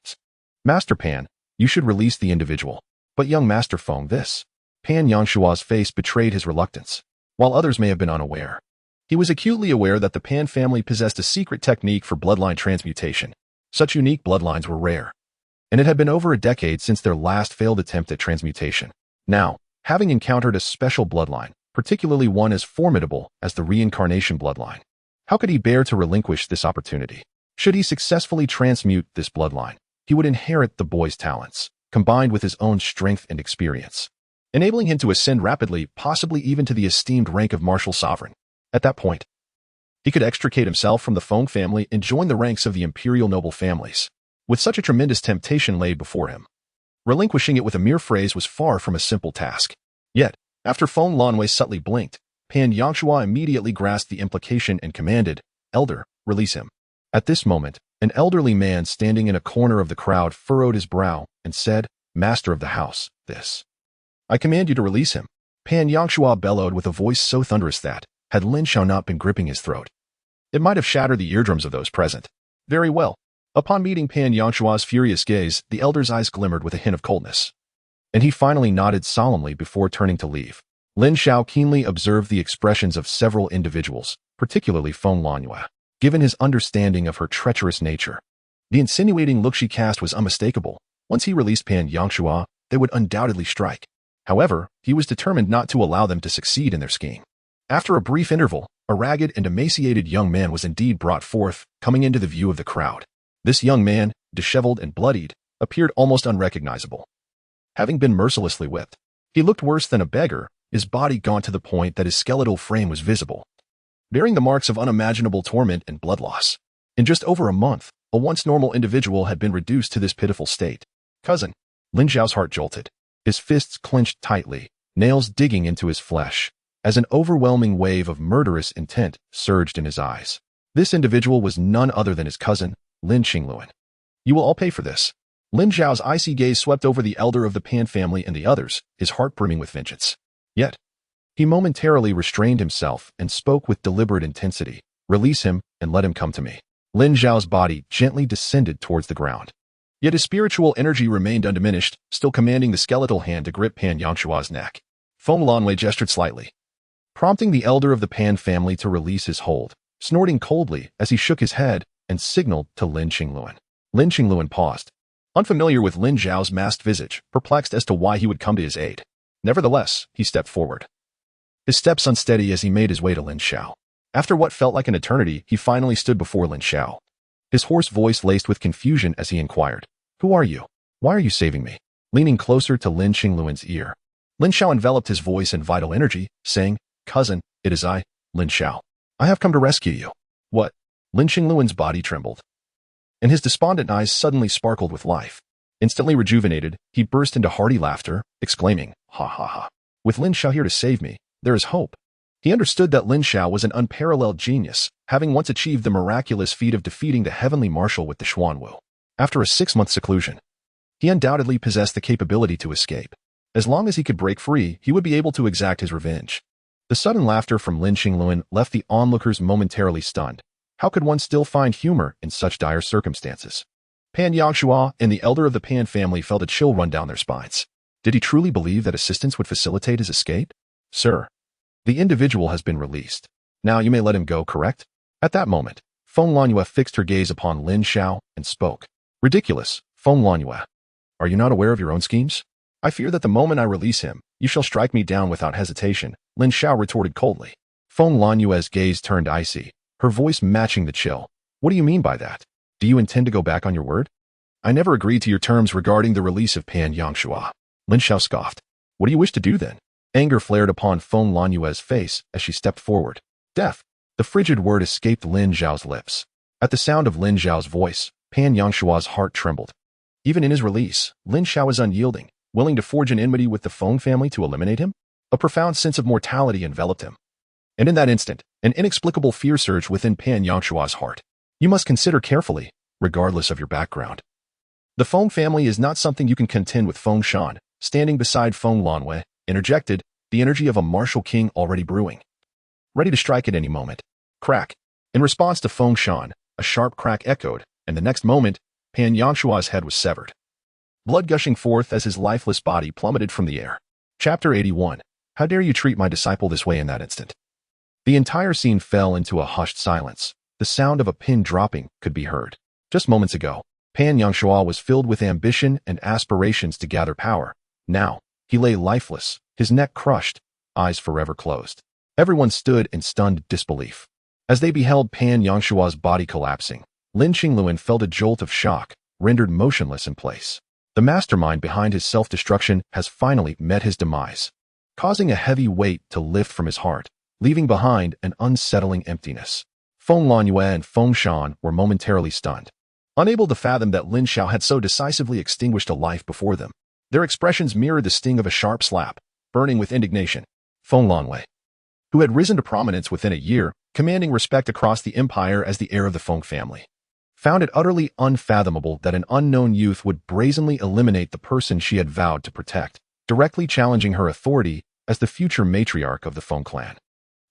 Master Pan, you should release the individual. But young Master Feng, this. Pan Yangshua's face betrayed his reluctance. While others may have been unaware, he was acutely aware that the Pan family possessed a secret technique for bloodline transmutation. Such unique bloodlines were rare, and it had been over a decade since their last failed attempt at transmutation. Now, having encountered a special bloodline, particularly one as formidable as the reincarnation bloodline, how could he bear to relinquish this opportunity? Should he successfully transmute this bloodline, he would inherit the boy's talents, combined with his own strength and experience, enabling him to ascend rapidly, possibly even to the esteemed rank of martial sovereign. At that point, he could extricate himself from the Feng family and join the ranks of the imperial noble families. With such a tremendous temptation laid before him, relinquishing it with a mere phrase was far from a simple task. Yet, after Feng Lanwei subtly blinked, Pan Yangshua immediately grasped the implication and commanded, Elder, release him. At this moment, an elderly man standing in a corner of the crowd furrowed his brow and said, Master of the house, this. I command you to release him. Pan Yangshua bellowed with a voice so thunderous that, had Lin Xiao not been gripping his throat, it might have shattered the eardrums of those present. Very well. Upon meeting Pan Yangshua's furious gaze, the elder's eyes glimmered with a hint of coldness, and he finally nodded solemnly before turning to leave. Lin Xiao keenly observed the expressions of several individuals, particularly Feng Lanyue. Given his understanding of her treacherous nature, the insinuating look she cast was unmistakable. Once he released Pan Yangshua, they would undoubtedly strike. However, he was determined not to allow them to succeed in their scheme. After a brief interval, a ragged and emaciated young man was indeed brought forth, coming into the view of the crowd. This young man, disheveled and bloodied, appeared almost unrecognizable. Having been mercilessly whipped, he looked worse than a beggar, his body gaunt to the point that his skeletal frame was visible, bearing the marks of unimaginable torment and blood loss. In just over a month, a once normal individual had been reduced to this pitiful state. Cousin. Lin Xiao's heart jolted. His fists clenched tightly, nails digging into his flesh, as an overwhelming wave of murderous intent surged in his eyes. This individual was none other than his cousin, Lin Qingluan. You will all pay for this. Lin Xiao's icy gaze swept over the elder of the Pan family and the others, his heart brimming with vengeance. Yet, he momentarily restrained himself and spoke with deliberate intensity. Release him and let him come to me. Lin Xiao's body gently descended towards the ground. Yet his spiritual energy remained undiminished, still commanding the skeletal hand to grip Pan Yangshua's neck. Feng Lanwei gestured slightly, prompting the elder of the Pan family to release his hold, snorting coldly as he shook his head and signaled to Lin Qingluan. Lin Qingluan paused, unfamiliar with Lin Xiao's masked visage, perplexed as to why he would come to his aid. Nevertheless, he stepped forward, his steps unsteady as he made his way to Lin Xiao. After what felt like an eternity, he finally stood before Lin Xiao, his hoarse voice laced with confusion as he inquired, Who are you? Why are you saving me? Leaning closer to Lin Qingluan's ear, Lin Xiao enveloped his voice in vital energy, saying, Cousin, it is I, Lin Xiao. I have come to rescue you. What? Lin Qingluan's body trembled, and his despondent eyes suddenly sparkled with life. Instantly rejuvenated, he burst into hearty laughter, exclaiming, Ha ha ha. With Lin Xiao here to save me, there is hope. He understood that Lin Xiao was an unparalleled genius, having once achieved the miraculous feat of defeating the heavenly marshal with the Xuanwu. After a 6-month seclusion, he undoubtedly possessed the capability to escape. As long as he could break free, he would be able to exact his revenge. The sudden laughter from Lin Qingluan left the onlookers momentarily stunned. How could one still find humor in such dire circumstances? Pan Yangshua and the elder of the Pan family felt a chill run down their spines. Did he truly believe that assistance would facilitate his escape? Sir, the individual has been released. Now you may let him go, correct? At that moment, Feng Lanyue fixed her gaze upon Lin Xiao and spoke. Ridiculous, Feng Lanyue. Are you not aware of your own schemes? I fear that the moment I release him, you shall strike me down without hesitation, Lin Xiao retorted coldly. Feng Lanyue's gaze turned icy, her voice matching the chill. What do you mean by that? Do you intend to go back on your word? I never agreed to your terms regarding the release of Pan Yangshua. Lin Xiao scoffed. What do you wish to do then? Anger flared upon Feng Lanyue's face as she stepped forward. Death. The frigid word escaped Lin Xiao's lips. At the sound of Lin Xiao's voice, Pan Yangshua's heart trembled. Even in his release, Lin Xiao is unyielding, willing to forge an enmity with the Feng family to eliminate him? A profound sense of mortality enveloped him. And in that instant, an inexplicable fear surged within Pan Yangshua's heart. You must consider carefully, regardless of your background. The Feng family is not something you can contend with. Feng Shan, standing beside Feng Lanwei, interjected, the energy of a martial king already brewing. Ready to strike at any moment. Crack. In response to Feng Shan, a sharp crack echoed, and the next moment, Pan Yangshua's head was severed. Blood gushing forth as his lifeless body plummeted from the air. Chapter 81. How dare you treat my disciple this way in that instant? The entire scene fell into a hushed silence. The sound of a pin dropping could be heard. Just moments ago, Pan Yangshua was filled with ambition and aspirations to gather power. Now, he lay lifeless, his neck crushed, eyes forever closed. Everyone stood in stunned disbelief. As they beheld Pan Yangshua's body collapsing, Lin Qingluan felt a jolt of shock, rendered motionless in place. The mastermind behind his self-destruction has finally met his demise, causing a heavy weight to lift from his heart, leaving behind an unsettling emptiness. Feng Lanyue and Feng Shan were momentarily stunned, unable to fathom that Lin Xiao had so decisively extinguished a life before them. Their expressions mirrored the sting of a sharp slap, burning with indignation. Feng Lanwei, who had risen to prominence within a year, commanding respect across the empire as the heir of the Feng family, found it utterly unfathomable that an unknown youth would brazenly eliminate the person she had vowed to protect, directly challenging her authority as the future matriarch of the Feng clan.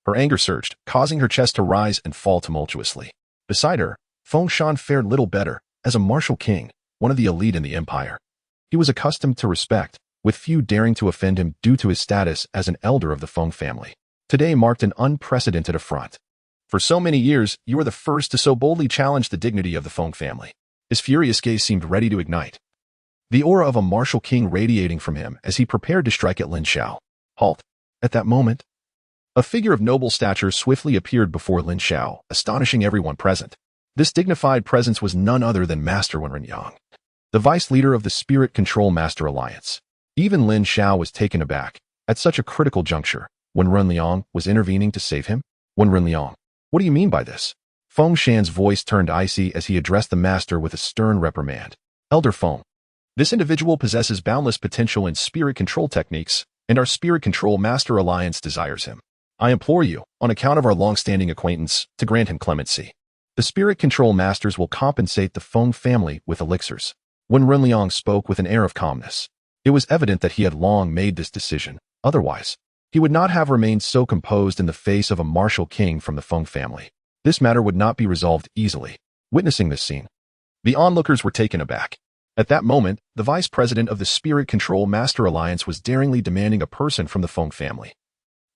Her anger surged, causing her chest to rise and fall tumultuously. Beside her, Feng Shan fared little better. As a martial king, one of the elite in the empire, he was accustomed to respect, with few daring to offend him due to his status as an elder of the Feng family. Today marked an unprecedented affront. For so many years, you were the first to so boldly challenge the dignity of the Feng family. His furious gaze seemed ready to ignite, the aura of a martial king radiating from him as he prepared to strike at Lin Xiao. Halt. At that moment, a figure of noble stature swiftly appeared before Lin Xiao, astonishing everyone present. This dignified presence was none other than Master Wenren, the vice leader of the Spirit Control Master Alliance. Even Lin Xiao was taken aback. At such a critical juncture, Wenren was intervening to save him. Wenren, what do you mean by this? Feng Shan's voice turned icy as he addressed the master with a stern reprimand. Elder Feng, this individual possesses boundless potential in spirit control techniques, and our Spirit Control Master Alliance desires him. I implore you, on account of our long-standing acquaintance, to grant him clemency. The Spirit Control Masters will compensate the Feng family with elixirs. Wenren spoke with an air of calmness. It was evident that he had long made this decision. Otherwise, he would not have remained so composed in the face of a martial king from the Feng family. This matter would not be resolved easily. Witnessing this scene, the onlookers were taken aback. At that moment, the vice president of the Spirit Control Master Alliance was daringly demanding a person from the Feng family.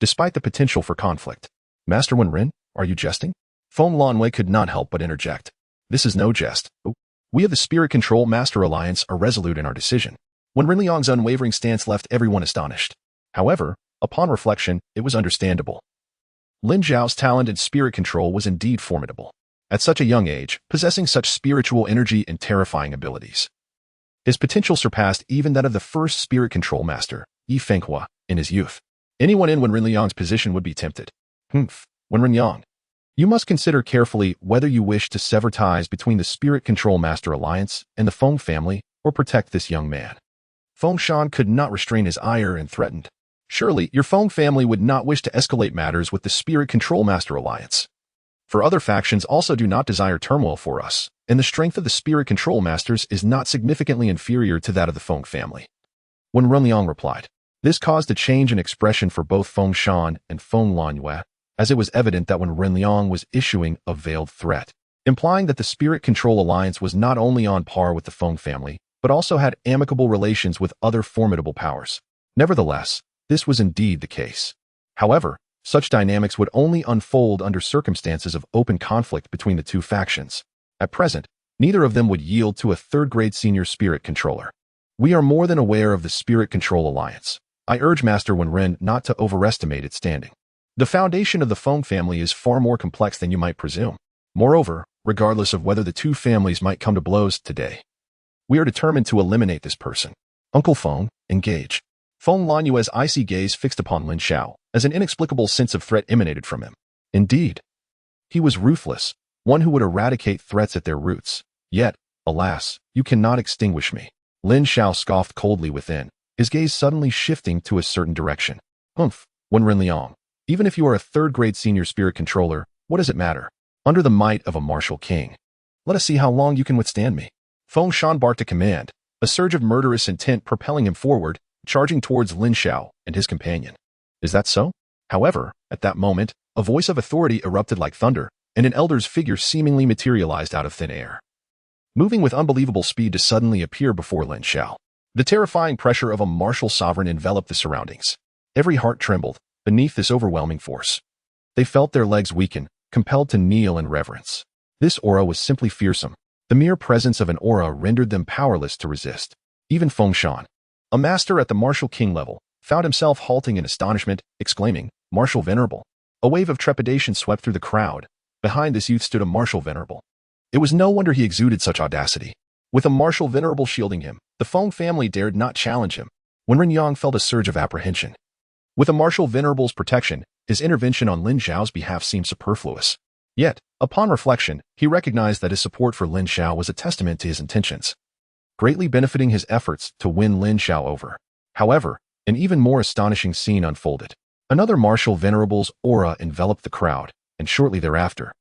Despite the potential for conflict, Master Wenren, are you jesting? Feng Lanwei could not help but interject. This is no jest. We of the Spirit Control Master Alliance are resolute in our decision. Wenren's unwavering stance left everyone astonished. However, upon reflection, it was understandable. Lin Xiao's talent in spirit control was indeed formidable. At such a young age, possessing such spiritual energy and terrifying abilities, his potential surpassed even that of the first spirit control master, Yi Fenghua, in his youth. Anyone in Wenren's position would be tempted. Wenren, you must consider carefully whether you wish to sever ties between the Spirit Control Master Alliance and the Feng family or protect this young man. Feng Shan could not restrain his ire and threatened. Surely, your Feng family would not wish to escalate matters with the Spirit Control Master Alliance. For other factions also do not desire turmoil for us, and the strength of the Spirit Control Masters is not significantly inferior to that of the Feng family. Wenren replied. This caused a change in expression for both Feng Shan and Feng Lanyue, as it was evident that Wenren was issuing a veiled threat, implying that the Spirit Control Alliance was not only on par with the Feng family, but also had amicable relations with other formidable powers. Nevertheless, this was indeed the case. However, such dynamics would only unfold under circumstances of open conflict between the two factions. At present, neither of them would yield to a third-grade senior spirit controller. We are more than aware of the Spirit Control Alliance. I urge Master Wenren not to overestimate its standing. The foundation of the Feng family is far more complex than you might presume. Moreover, regardless of whether the two families might come to blows today, we are determined to eliminate this person. Uncle Feng, engage. Feng Lanyue's icy gaze fixed upon Lin Xiao, as an inexplicable sense of threat emanated from him. Indeed, he was ruthless, one who would eradicate threats at their roots. Yet, alas, you cannot extinguish me. Lin Xiao scoffed coldly within, his gaze suddenly shifting to a certain direction. Humph, Wenren Liang. Even if you are a third-grade senior spirit controller, what does it matter? Under the might of a martial king, let us see how long you can withstand me. Feng Shan barked a command, a surge of murderous intent propelling him forward, charging towards Lin Xiao and his companion. Is that so? However, at that moment, a voice of authority erupted like thunder, and an elder's figure seemingly materialized out of thin air, moving with unbelievable speed to suddenly appear before Lin Xiao. The terrifying pressure of a martial sovereign enveloped the surroundings. Every heart trembled beneath this overwhelming force. They felt their legs weaken, compelled to kneel in reverence. This aura was simply fearsome. The mere presence of an aura rendered them powerless to resist. Even Feng Shan, a master at the martial king level, found himself halting in astonishment, exclaiming, "Martial Venerable." A wave of trepidation swept through the crowd. Behind this youth stood a martial venerable. It was no wonder he exuded such audacity. With a martial venerable shielding him, the Feng family dared not challenge him. When Ren Yang felt a surge of apprehension. With a martial venerable's protection, his intervention on Lin Xiao's behalf seemed superfluous. Yet, upon reflection, he recognized that his support for Lin Xiao was a testament to his intentions, greatly benefiting his efforts to win Lin Xiao over. However, an even more astonishing scene unfolded. Another martial venerable's aura enveloped the crowd, and shortly thereafter,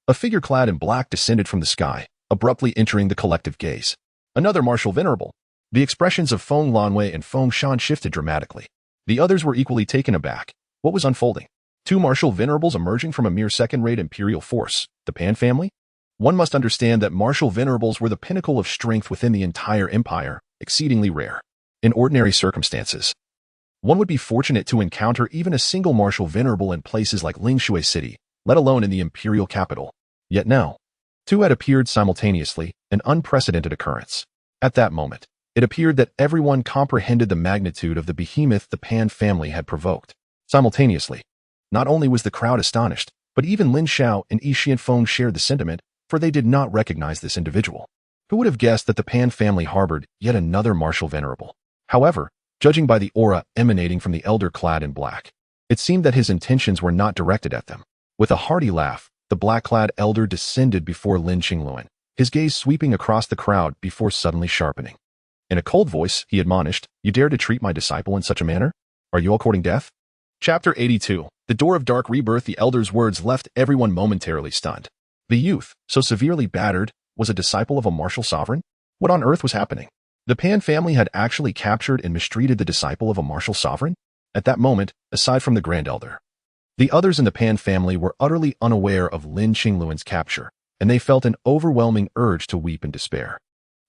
a figure clad in black descended from the sky, abruptly entering the collective gaze. Another martial venerable. The expressions of Feng Lanwei and Feng Shan shifted dramatically. The others were equally taken aback. What was unfolding? Two martial venerables emerging from a mere second-rate imperial force, the Pan family? One must understand that martial venerables were the pinnacle of strength within the entire empire, exceedingly rare. In ordinary circumstances, one would be fortunate to encounter even a single martial venerable in places like Lingshui City, let alone in the imperial capital. Yet now, two had appeared simultaneously, an unprecedented occurrence. At that moment, it appeared that everyone comprehended the magnitude of the behemoth the Pan family had provoked. Simultaneously, not only was the crowd astonished, but even Lin Xiao and Yi Xianfeng shared the sentiment, for they did not recognize this individual. Who would have guessed that the Pan family harbored yet another martial venerable? However, judging by the aura emanating from the elder clad in black, it seemed that his intentions were not directed at them. With a hearty laugh, the black-clad elder descended before Lin Qingluan, his gaze sweeping across the crowd before suddenly sharpening. In a cold voice, he admonished, "You dare to treat my disciple in such a manner? Are you all courting death?" Chapter 82. The Door of Dark Rebirth. The elder's words left everyone momentarily stunned. The youth, so severely battered, was a disciple of a martial sovereign? What on earth was happening? The Pan family had actually captured and mistreated the disciple of a martial sovereign? At that moment, aside from the Grand Elder, the others in the Pan family were utterly unaware of Lin Qingluan's capture, and they felt an overwhelming urge to weep in despair.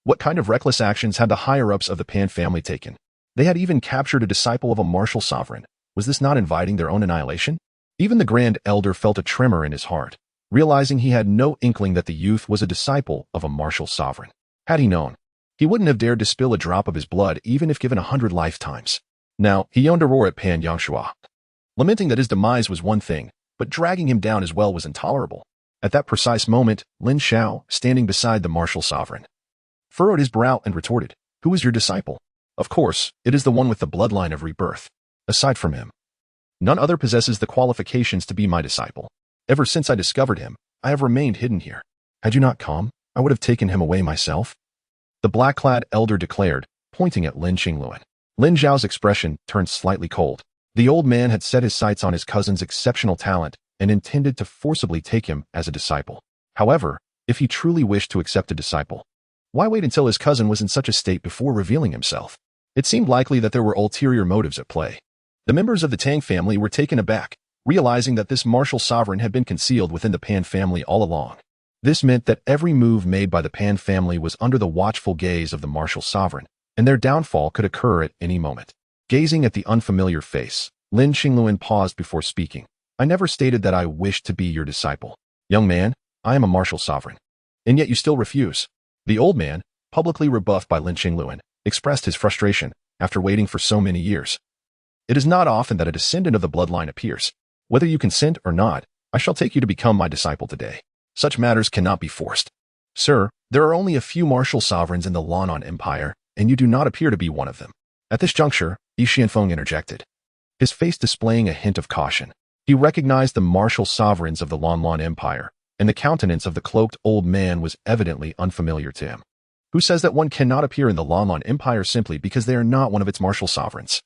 What kind of reckless actions had the higher-ups of the Pan family taken? They had even captured a disciple of a martial sovereign. Was this not inviting their own annihilation? Even the Grand Elder felt a tremor in his heart, realizing he had no inkling that the youth was a disciple of a martial sovereign. Had he known, he wouldn't have dared to spill a drop of his blood even if given 100 lifetimes. Now, he yawned a roar at Pan Yangshua. Lamenting that his demise was one thing, but dragging him down as well was intolerable. At that precise moment, Lin Xiao, standing beside the martial sovereign, furrowed his brow and retorted, "Who is your disciple?" "Of course, it is the one with the bloodline of rebirth. Aside from him, none other possesses the qualifications to be my disciple. Ever since I discovered him, I have remained hidden here. Had you not come, I would have taken him away myself," the black-clad elder declared, pointing at Lin Qingluan. Lin Zhao's expression turned slightly cold. The old man had set his sights on his cousin's exceptional talent and intended to forcibly take him as a disciple. However, if he truly wished to accept a disciple, why wait until his cousin was in such a state before revealing himself? It seemed likely that there were ulterior motives at play. The members of the Tang family were taken aback, realizing that this martial sovereign had been concealed within the Pan family all along. This meant that every move made by the Pan family was under the watchful gaze of the martial sovereign, and their downfall could occur at any moment. Gazing at the unfamiliar face, Lin Qingluan paused before speaking. "I never stated that I wished to be your disciple. Young man, I am a martial sovereign. And yet you still refuse." The old man, publicly rebuffed by Lin Qingluan, expressed his frustration after waiting for so many years. It is not often that a descendant of the bloodline appears. Whether you consent or not, I shall take you to become my disciple today. Such matters cannot be forced. Sir, there are only a few martial sovereigns in the Lanlan Empire, and you do not appear to be one of them. At this juncture, Yi Xianfeng interjected, his face displaying a hint of caution. He recognized the martial sovereigns of the Lanlan Empire, and the countenance of the cloaked old man was evidently unfamiliar to him. Who says that one cannot appear in the Lanlan Empire simply because they are not one of its martial sovereigns?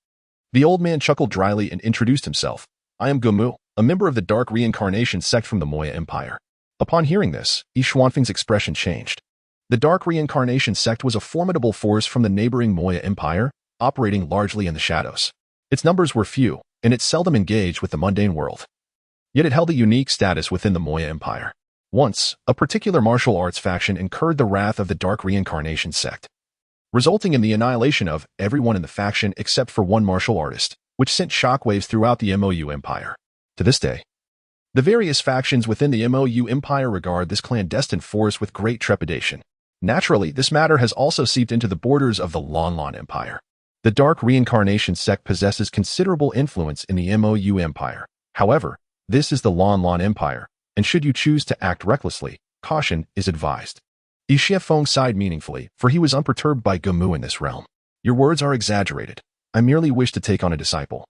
The old man chuckled dryly and introduced himself. I am Gumu, a member of the Dark Reincarnation Sect from the Moya Empire. Upon hearing this, Yi Xuanfeng's expression changed. The Dark Reincarnation Sect was a formidable force from the neighboring Moya Empire, operating largely in the shadows. Its numbers were few, and it seldom engaged with the mundane world. Yet it held a unique status within the Moya Empire. Once, a particular martial arts faction incurred the wrath of the Dark Reincarnation Sect, resulting in the annihilation of everyone in the faction except for one martial artist, which sent shockwaves throughout the MOU Empire. To this day, the various factions within the MOU Empire regard this clandestine force with great trepidation. Naturally, this matter has also seeped into the borders of the Lanlan Empire. The Dark Reincarnation Sect possesses considerable influence in the MOU Empire. However, this is the Lanlan Empire, and should you choose to act recklessly, caution is advised. Yi Xianfeng sighed meaningfully, for he was unperturbed by Gumu in this realm. Your words are exaggerated. I merely wish to take on a disciple.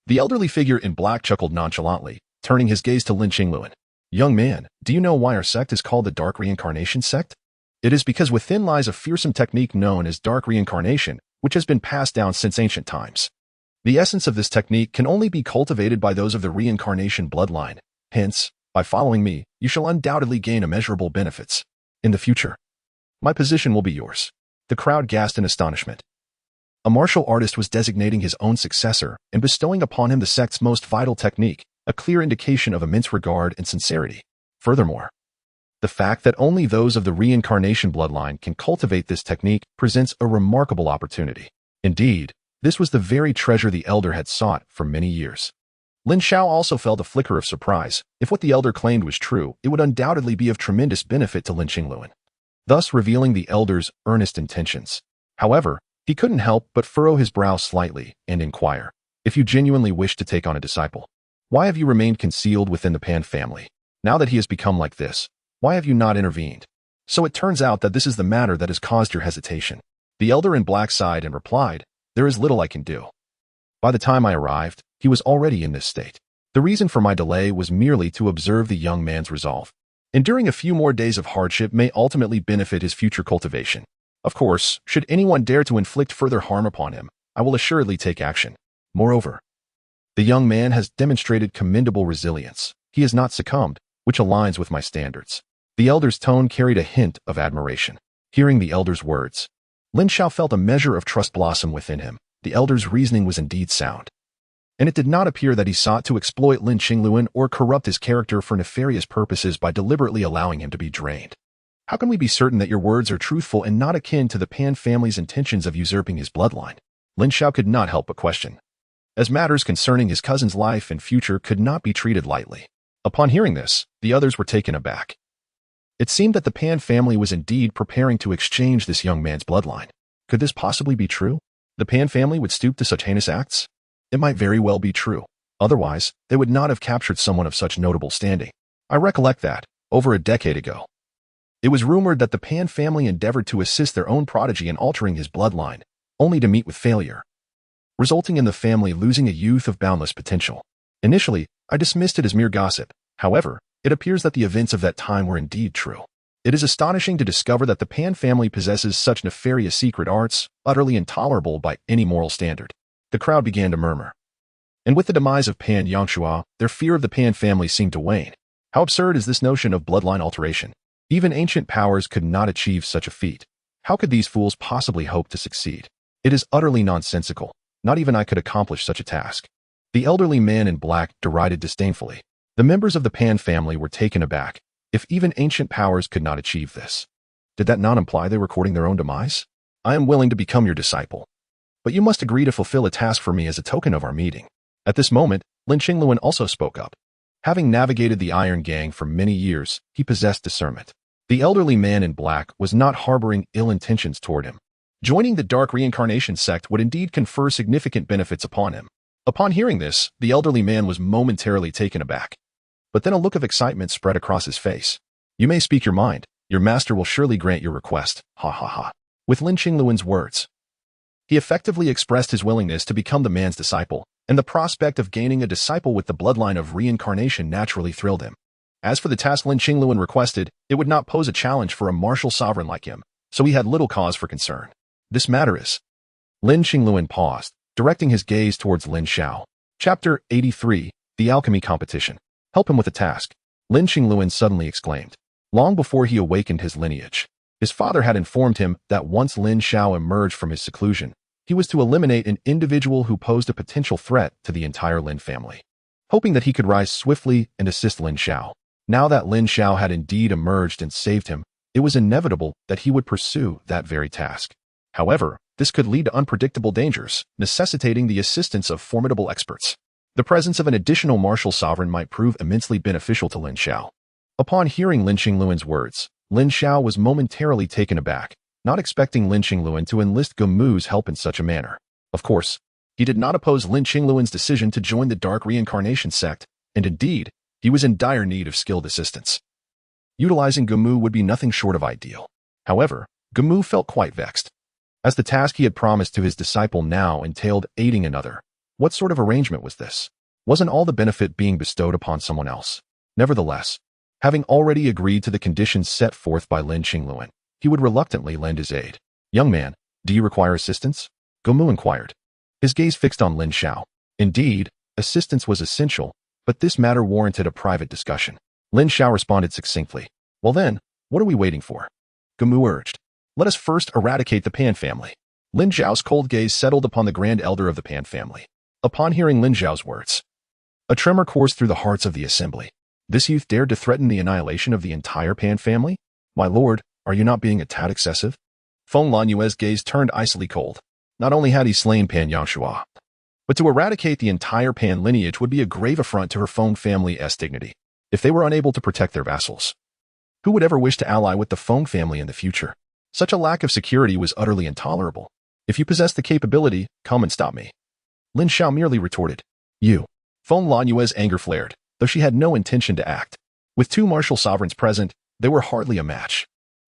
The elderly figure in black chuckled nonchalantly, turning his gaze to Lin Xiao. Young man, do you know why our sect is called the Dark Reincarnation Sect? It is because within lies a fearsome technique known as dark reincarnation, which has been passed down since ancient times. The essence of this technique can only be cultivated by those of the reincarnation bloodline. Hence, by following me, you shall undoubtedly gain immeasurable benefits. In the future, my position will be yours. The crowd gasped in astonishment. A martial artist was designating his own successor and bestowing upon him the sect's most vital technique, a clear indication of immense regard and sincerity. Furthermore, the fact that only those of the reincarnation bloodline can cultivate this technique presents a remarkable opportunity. Indeed, this was the very treasure the elder had sought for many years. Lin Xiao also felt a flicker of surprise. If what the elder claimed was true, it would undoubtedly be of tremendous benefit to Lin Xiao, thus revealing the elder's earnest intentions. However, he couldn't help but furrow his brow slightly and inquire, if you genuinely wish to take on a disciple, why have you remained concealed within the Pan family? Now that he has become like this, why have you not intervened? So it turns out that this is the matter that has caused your hesitation. The elder in black sighed and replied, there is little I can do. By the time I arrived, he was already in this state. The reason for my delay was merely to observe the young man's resolve. Enduring a few more days of hardship may ultimately benefit his future cultivation. Of course, should anyone dare to inflict further harm upon him, I will assuredly take action. Moreover, the young man has demonstrated commendable resilience. He has not succumbed, which aligns with my standards. The elder's tone carried a hint of admiration. Hearing the elder's words, Lin Xiao felt a measure of trust blossom within him. The elder's reasoning was indeed sound, and it did not appear that he sought to exploit Lin Xiao or corrupt his character for nefarious purposes by deliberately allowing him to be drained. How can we be certain that your words are truthful and not akin to the Pan family's intentions of usurping his bloodline? Lin Xiao could not help but question, as matters concerning his cousin's life and future could not be treated lightly. Upon hearing this, the others were taken aback. It seemed that the Pan family was indeed preparing to exchange this young man's bloodline. Could this possibly be true? The Pan family would stoop to such heinous acts? It might very well be true. Otherwise, they would not have captured someone of such notable standing. I recollect that, over a decade ago, it was rumored that the Pan family endeavored to assist their own prodigy in altering his bloodline, only to meet with failure, resulting in the family losing a youth of boundless potential. Initially, I dismissed it as mere gossip. However, it appears that the events of that time were indeed true. It is astonishing to discover that the Pan family possesses such nefarious secret arts, utterly intolerable by any moral standard. The crowd began to murmur. And with the demise of Pan Yangshua, their fear of the Pan family seemed to wane. How absurd is this notion of bloodline alteration? Even ancient powers could not achieve such a feat. How could these fools possibly hope to succeed? It is utterly nonsensical. Not even I could accomplish such a task. The elderly man in black derided disdainfully. The members of the Pan family were taken aback. If even ancient powers could not achieve this, did that not imply they were courting their own demise? I am willing to become your disciple, but you must agree to fulfill a task for me as a token of our meeting. At this moment, Lin Xiao also spoke up. Having navigated the Iron Gang for many years, he possessed discernment. The elderly man in black was not harboring ill intentions toward him. Joining the Dark Reincarnation Sect would indeed confer significant benefits upon him. Upon hearing this, the elderly man was momentarily taken aback. But then a look of excitement spread across his face. You may speak your mind. Your master will surely grant your request. Ha ha ha. With Lin Qingluan's words, he effectively expressed his willingness to become the man's disciple, and the prospect of gaining a disciple with the bloodline of reincarnation naturally thrilled him. As for the task Lin Qingluan requested, it would not pose a challenge for a martial sovereign like him, so he had little cause for concern. This matter is... Lin Qingluan paused, directing his gaze towards Lin Xiao. Chapter 83, The Alchemy Competition. Help him with the task, Lin Qingluan suddenly exclaimed. Long before he awakened his lineage, his father had informed him that once Lin Xiao emerged from his seclusion, he was to eliminate an individual who posed a potential threat to the entire Lin family. Hoping that he could rise swiftly and assist Lin Xiao. Now that Lin Xiao had indeed emerged and saved him, it was inevitable that he would pursue that very task. However, this could lead to unpredictable dangers, necessitating the assistance of formidable experts. The presence of an additional martial sovereign might prove immensely beneficial to Lin Xiao. Upon hearing Lin Qingluan's words, Lin Xiao was momentarily taken aback, not expecting Lin Qingluan to enlist Gomu's help in such a manner. Of course, he did not oppose Lin Qingluan's decision to join the Dark Reincarnation sect, and indeed, he was in dire need of skilled assistance. Utilizing Gomu would be nothing short of ideal. However, Gomu felt quite vexed. As the task he had promised to his disciple now entailed aiding another, what sort of arrangement was this? Wasn't all the benefit being bestowed upon someone else? Nevertheless, having already agreed to the conditions set forth by Lin Qingluan, he would reluctantly lend his aid. Young man, do you require assistance? Gomu inquired. His gaze fixed on Lin Xiao. Indeed, assistance was essential, but this matter warranted a private discussion. Lin Xiao responded succinctly. Well then, what are we waiting for? Gomu urged. Let us first eradicate the Pan family. Lin Xiao's cold gaze settled upon the grand elder of the Pan family. Upon hearing Lin Xiao's words, a tremor coursed through the hearts of the assembly. This youth dared to threaten the annihilation of the entire Pan family? My lord, are you not being a tad excessive? Feng Lanyue's gaze turned icily cold. Not only had he slain Pan Yangshua, but to eradicate the entire Pan lineage would be a grave affront to her Feng family's dignity, if they were unable to protect their vassals. Who would ever wish to ally with the Feng family in the future? Such a lack of security was utterly intolerable. If you possess the capability, come and stop me. Lin Xiao merely retorted. You. Feng Lanyue's anger flared, though she had no intention to act. With two martial sovereigns present, they were hardly a match.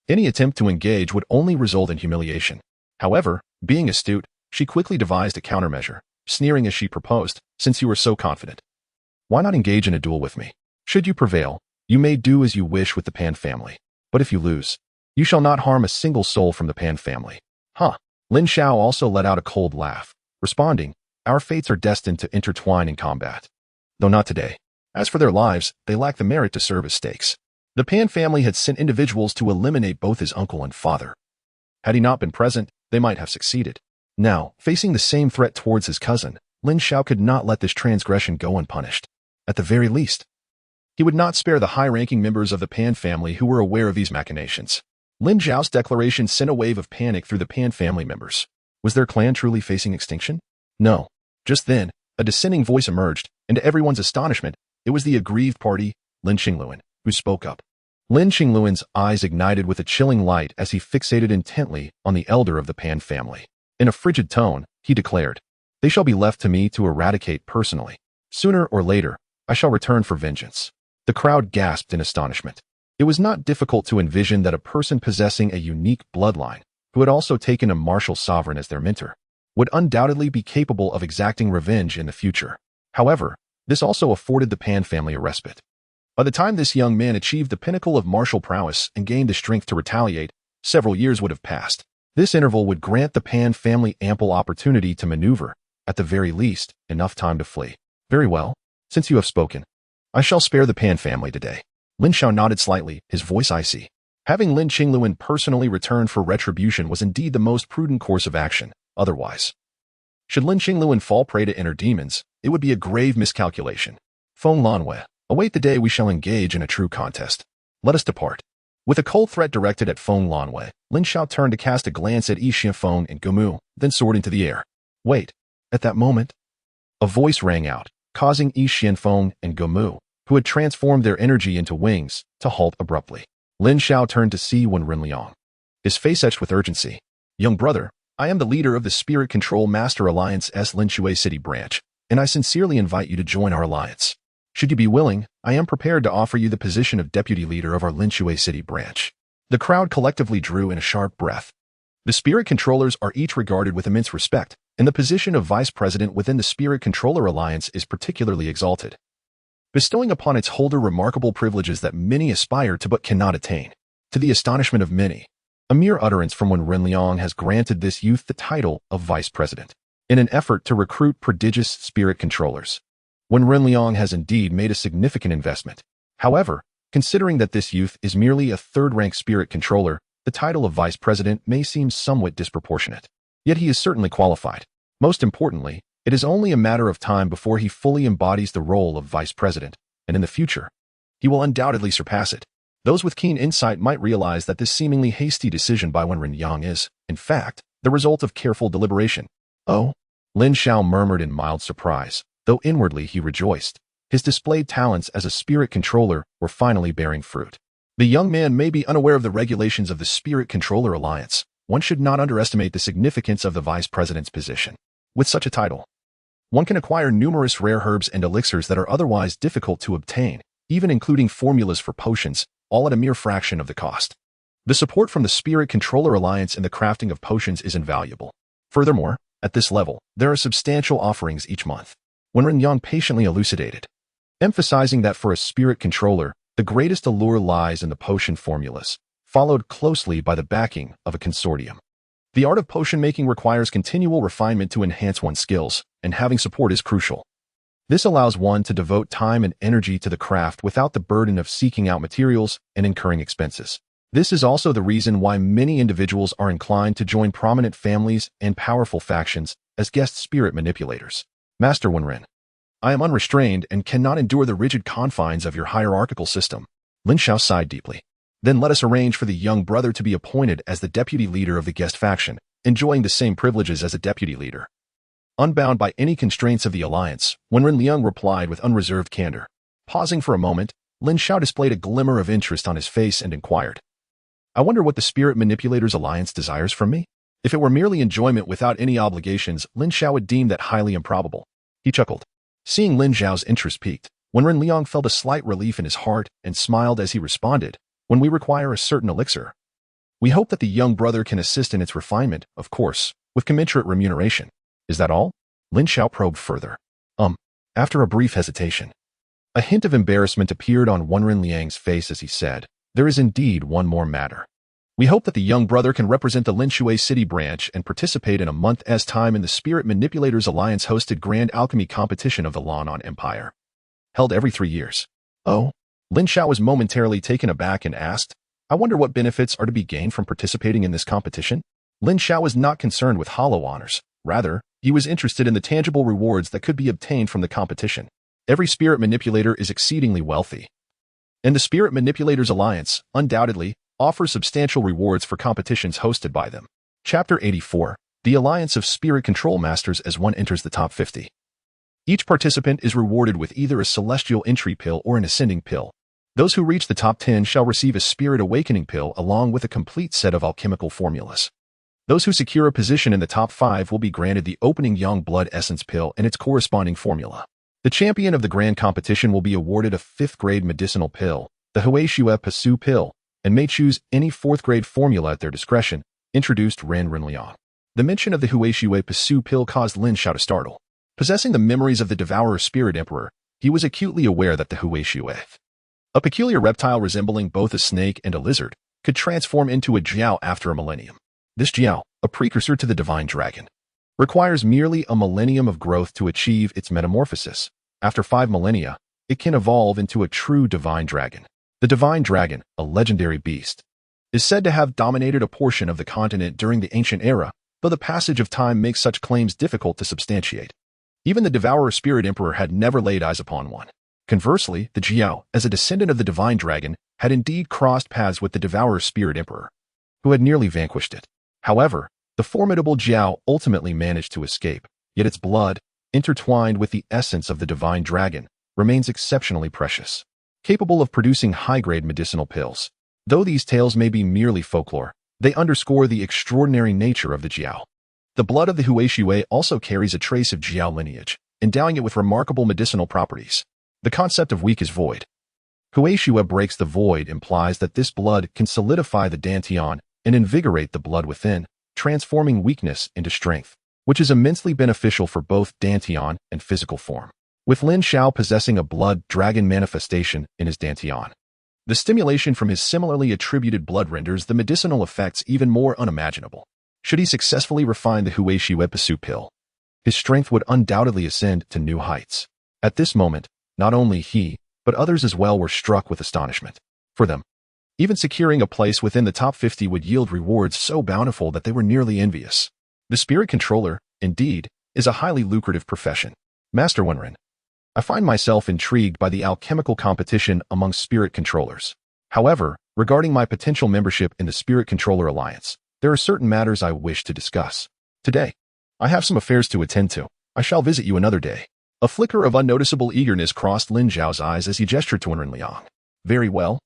Any attempt to engage would only result in humiliation. However, being astute, she quickly devised a countermeasure, sneering as she proposed, since you were so confident. Why not engage in a duel with me? Should you prevail, you may do as you wish with the Pan family. But if you lose, you shall not harm a single soul from the Pan family. Huh. Lin Xiao also let out a cold laugh, responding, our fates are destined to intertwine in combat. Though not today. As for their lives, they lack the merit to serve as stakes. The Pan family had sent individuals to eliminate both his uncle and father. Had he not been present, they might have succeeded. Now, facing the same threat towards his cousin, Lin Xiao could not let this transgression go unpunished. At the very least, he would not spare the high-ranking members of the Pan family who were aware of these machinations. Lin Xiao's declaration sent a wave of panic through the Pan family members. Was their clan truly facing extinction? No. Just then, a dissenting voice emerged, and to everyone's astonishment, it was the aggrieved party, Lin Qingluan, who spoke up. Lin Qingluan's eyes ignited with a chilling light as he fixated intently on the elder of the Pan family. In a frigid tone, he declared, they shall be left to me to eradicate personally. Sooner or later, I shall return for vengeance. The crowd gasped in astonishment. It was not difficult to envision that a person possessing a unique bloodline, who had also taken a martial sovereign as their mentor, would undoubtedly be capable of exacting revenge in the future. However, this also afforded the Pan family a respite. By the time this young man achieved the pinnacle of martial prowess and gained the strength to retaliate, several years would have passed. This interval would grant the Pan family ample opportunity to maneuver, at the very least, enough time to flee. Very well, since you have spoken, I shall spare the Pan family today. Lin Xiao nodded slightly, his voice icy. Having Lin Qingluan personally return for retribution was indeed the most prudent course of action. Otherwise, should Lin Qingluan fall prey to inner demons, it would be a grave miscalculation. Feng Lanwei, await the day we shall engage in a true contest. Let us depart. With a cold threat directed at Feng Lanwei, Lin Xiao turned to cast a glance at Yi Xianfeng and Gomu, then soared into the air. Wait. At that moment, a voice rang out, causing Yi Xianfeng and Gomu, who had transformed their energy into wings, to halt abruptly. Lin Xiao turned to see Wen Renliang, his face etched with urgency. Young brother, I am the leader of the Spirit Control Master Alliance's Lin Shui City branch. and I sincerely invite you to join our alliance. Should you be willing, I am prepared to offer you the position of deputy leader of our Lin Xiao city branch. The crowd collectively drew in a sharp breath. The spirit controllers are each regarded with immense respect, and the position of vice president within the Spirit Controller Alliance is particularly exalted, bestowing upon its holder remarkable privileges that many aspire to but cannot attain. To the astonishment of many, a mere utterance from Wen Rinliang has granted this youth the title of vice president, in an effort to recruit prodigious spirit controllers. Wen Rinliang has indeed made a significant investment. However, considering that this youth is merely a third-rank spirit controller, the title of vice president may seem somewhat disproportionate. Yet he is certainly qualified. Most importantly, it is only a matter of time before he fully embodies the role of vice president, and in the future, he will undoubtedly surpass it. Those with keen insight might realize that this seemingly hasty decision by Wen Rinliang is, in fact, the result of careful deliberation. Oh, Lin Xiao murmured in mild surprise, though inwardly he rejoiced. His displayed talents as a spirit controller were finally bearing fruit. The young man may be unaware of the regulations of the Spirit Controller Alliance. One should not underestimate the significance of the vice president's position. With such a title, one can acquire numerous rare herbs and elixirs that are otherwise difficult to obtain, even including formulas for potions, all at a mere fraction of the cost. The support from the Spirit Controller Alliance in the crafting of potions is invaluable. Furthermore, at this level, there are substantial offerings each month. Wen Rinliang patiently elucidated, emphasizing that for a spirit controller, the greatest allure lies in the potion formulas, followed closely by the backing of a consortium. The art of potion making requires continual refinement to enhance one's skills, and having support is crucial. This allows one to devote time and energy to the craft without the burden of seeking out materials and incurring expenses. This is also the reason why many individuals are inclined to join prominent families and powerful factions as guest spirit manipulators. Master Wenren, I am unrestrained and cannot endure the rigid confines of your hierarchical system. Lin Xiao sighed deeply. Then let us arrange for the young brother to be appointed as the deputy leader of the guest faction, enjoying the same privileges as a deputy leader. Unbound by any constraints of the alliance, Wen Rinliang replied with unreserved candor. Pausing for a moment, Lin Xiao displayed a glimmer of interest on his face and inquired, I wonder what the Spirit Manipulators Alliance desires from me? If it were merely enjoyment without any obligations, Lin Xiao would deem that highly improbable. He chuckled. Seeing Lin Xiao's interest piqued, Wen Rinliang felt a slight relief in his heart and smiled as he responded, when we require a certain elixir. We hope that the young brother can assist in its refinement, of course, with commensurate remuneration. Is that all? Lin Xiao probed further. After a brief hesitation. A hint of embarrassment appeared on Wen Rinliang's face as he said, there is indeed one more matter. We hope that the young brother can represent the Lin Xiao City branch and participate in a month's time in the Spirit Manipulators Alliance hosted Grand Alchemy Competition of the Lanon Empire. Held every 3 years. Oh? Lin Xiao was momentarily taken aback and asked, I wonder what benefits are to be gained from participating in this competition? Lin Xiao was not concerned with hollow honors. Rather, he was interested in the tangible rewards that could be obtained from the competition. Every spirit manipulator is exceedingly wealthy. And the Spirit Manipulators Alliance, undoubtedly, offers substantial rewards for competitions hosted by them. Chapter 84, The Alliance of Spirit Control Masters as one enters the top 50. Each participant is rewarded with either a Celestial Entry Pill or an Ascending Pill. Those who reach the top 10 shall receive a Spirit Awakening Pill along with a complete set of alchemical formulas. Those who secure a position in the top 5 will be granted the Opening Young Blood Essence Pill and its corresponding formula. The champion of the grand competition will be awarded a 5th-grade medicinal pill, the Huaishue Pasu Pill, and may choose any 4th-grade formula at their discretion, introduced Ren Rinliang. The mention of the Huaishue Pasu Pill caused Lin Xiao to startle. Possessing the memories of the Devourer Spirit Emperor, he was acutely aware that the Huaishue, a peculiar reptile resembling both a snake and a lizard, could transform into a jiao after a millennium. This jiao, a precursor to the divine dragon, requires merely a millennium of growth to achieve its metamorphosis. After 5 millennia, it can evolve into a true divine dragon. The divine dragon, a legendary beast, is said to have dominated a portion of the continent during the ancient era, though the passage of time makes such claims difficult to substantiate. Even the Devourer Spirit Emperor had never laid eyes upon one. Conversely, the Jiao, as a descendant of the divine dragon, had indeed crossed paths with the Devourer Spirit Emperor, who had nearly vanquished it. However, the formidable Jiao ultimately managed to escape, yet its blood, intertwined with the essence of the divine dragon, remains exceptionally precious, capable of producing high-grade medicinal pills. Though these tales may be merely folklore, they underscore the extraordinary nature of the Jiao. The blood of the Huaishue also carries a trace of Jiao lineage, endowing it with remarkable medicinal properties. The concept of weak is void. Huaishue breaks the void implies that this blood can solidify the dantian and invigorate the blood within, transforming weakness into strength, which is immensely beneficial for both dantian and physical form. With Lin Xiao possessing a blood dragon manifestation in his dantian, the stimulation from his similarly attributed blood renders the medicinal effects even more unimaginable. Should he successfully refine the Huaishue Episu pill, his strength would undoubtedly ascend to new heights. At this moment, not only he, but others as well were struck with astonishment. For them, even securing a place within the top 50 would yield rewards so bountiful that they were nearly envious. The spirit controller, indeed, is a highly lucrative profession. Master Wenren, I find myself intrigued by the alchemical competition among spirit controllers. However, regarding my potential membership in the Spirit Controller Alliance, there are certain matters I wish to discuss. Today, I have some affairs to attend to. I shall visit you another day. A flicker of unnoticeable eagerness crossed Lin Xiao's eyes as he gestured to Wenren Liang. Very well.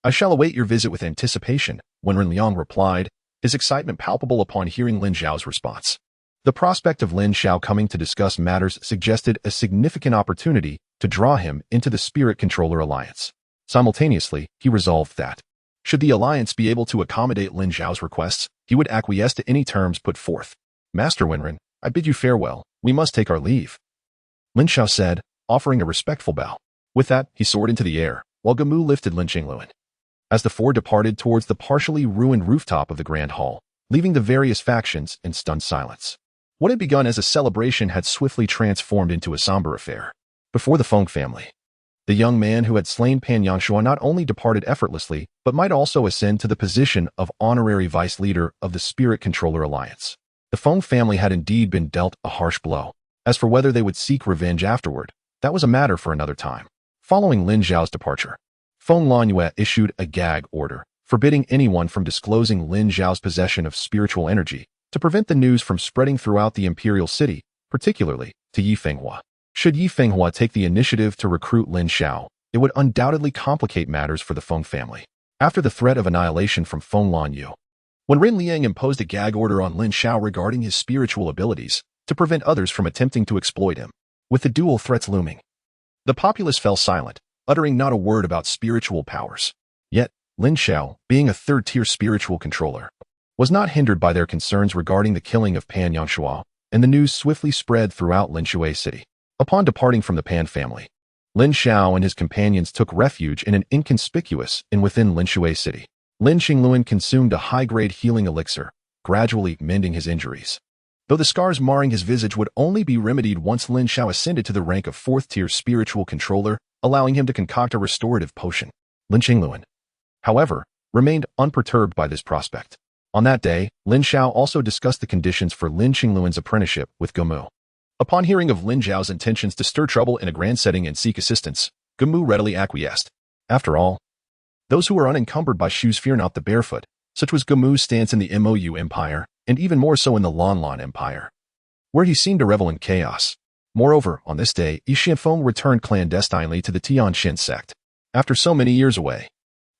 I shall await your visit with anticipation, Wenren Liang replied, his excitement palpable upon hearing Lin Xiao's response. The prospect of Lin Xiao coming to discuss matters suggested a significant opportunity to draw him into the Spirit Controller Alliance. Simultaneously, he resolved that, should the Alliance be able to accommodate Lin Xiao's requests, he would acquiesce to any terms put forth. Master Wenren, I bid you farewell. We must take our leave, Lin Xiao said, offering a respectful bow. With that, he soared into the air, while Gamu lifted Lin Xingluan. As the four departed towards the partially ruined rooftop of the Grand Hall, leaving the various factions in stunned silence. What had begun as a celebration had swiftly transformed into a somber affair. Before the Feng family, the young man who had slain Pan Yanshuo not only departed effortlessly, but might also ascend to the position of honorary vice leader of the Spirit Controller Alliance. The Feng family had indeed been dealt a harsh blow. As for whether they would seek revenge afterward, that was a matter for another time. Following Lin Xiao's departure, Feng Lanyue issued a gag order, forbidding anyone from disclosing Lin Xiao's possession of spiritual energy, to prevent the news from spreading throughout the imperial city, particularly to Yi Fenghua. Should Yi Fenghua take the initiative to recruit Lin Xiao, it would undoubtedly complicate matters for the Feng family. After the threat of annihilation from Feng Lanyu, when Ren Liang imposed a gag order on Lin Xiao regarding his spiritual abilities, to prevent others from attempting to exploit him, with the dual threats looming, the populace fell silent, uttering not a word about spiritual powers. Yet, Lin Xiao, being a third-tier spiritual controller, was not hindered by their concerns regarding the killing of Pan Yanshuo, and the news swiftly spread throughout Linshui City. Upon departing from the Pan family, Lin Xiao and his companions took refuge in an inconspicuous and within Linshui City. Lin Xingluan consumed a high-grade healing elixir, gradually mending his injuries. Though the scars marring his visage would only be remedied once Lin Xiao ascended to the rank of fourth-tier spiritual controller, allowing him to concoct a restorative potion. Lin Xingluan, however, remained unperturbed by this prospect. On that day, Lin Xiao also discussed the conditions for Lin Xingluan's apprenticeship with Gamu. Upon hearing of Lin Xiao's intentions to stir trouble in a grand setting and seek assistance, Gamu readily acquiesced. After all, those who are unencumbered by shoes fear not the barefoot. Such was Gamu's stance in the Mou Empire, and even more so in the Lanlan Empire, where he seemed to revel in chaos. Moreover, on this day, Yi Xianfeng returned clandestinely to the Tianxin sect. After so many years away,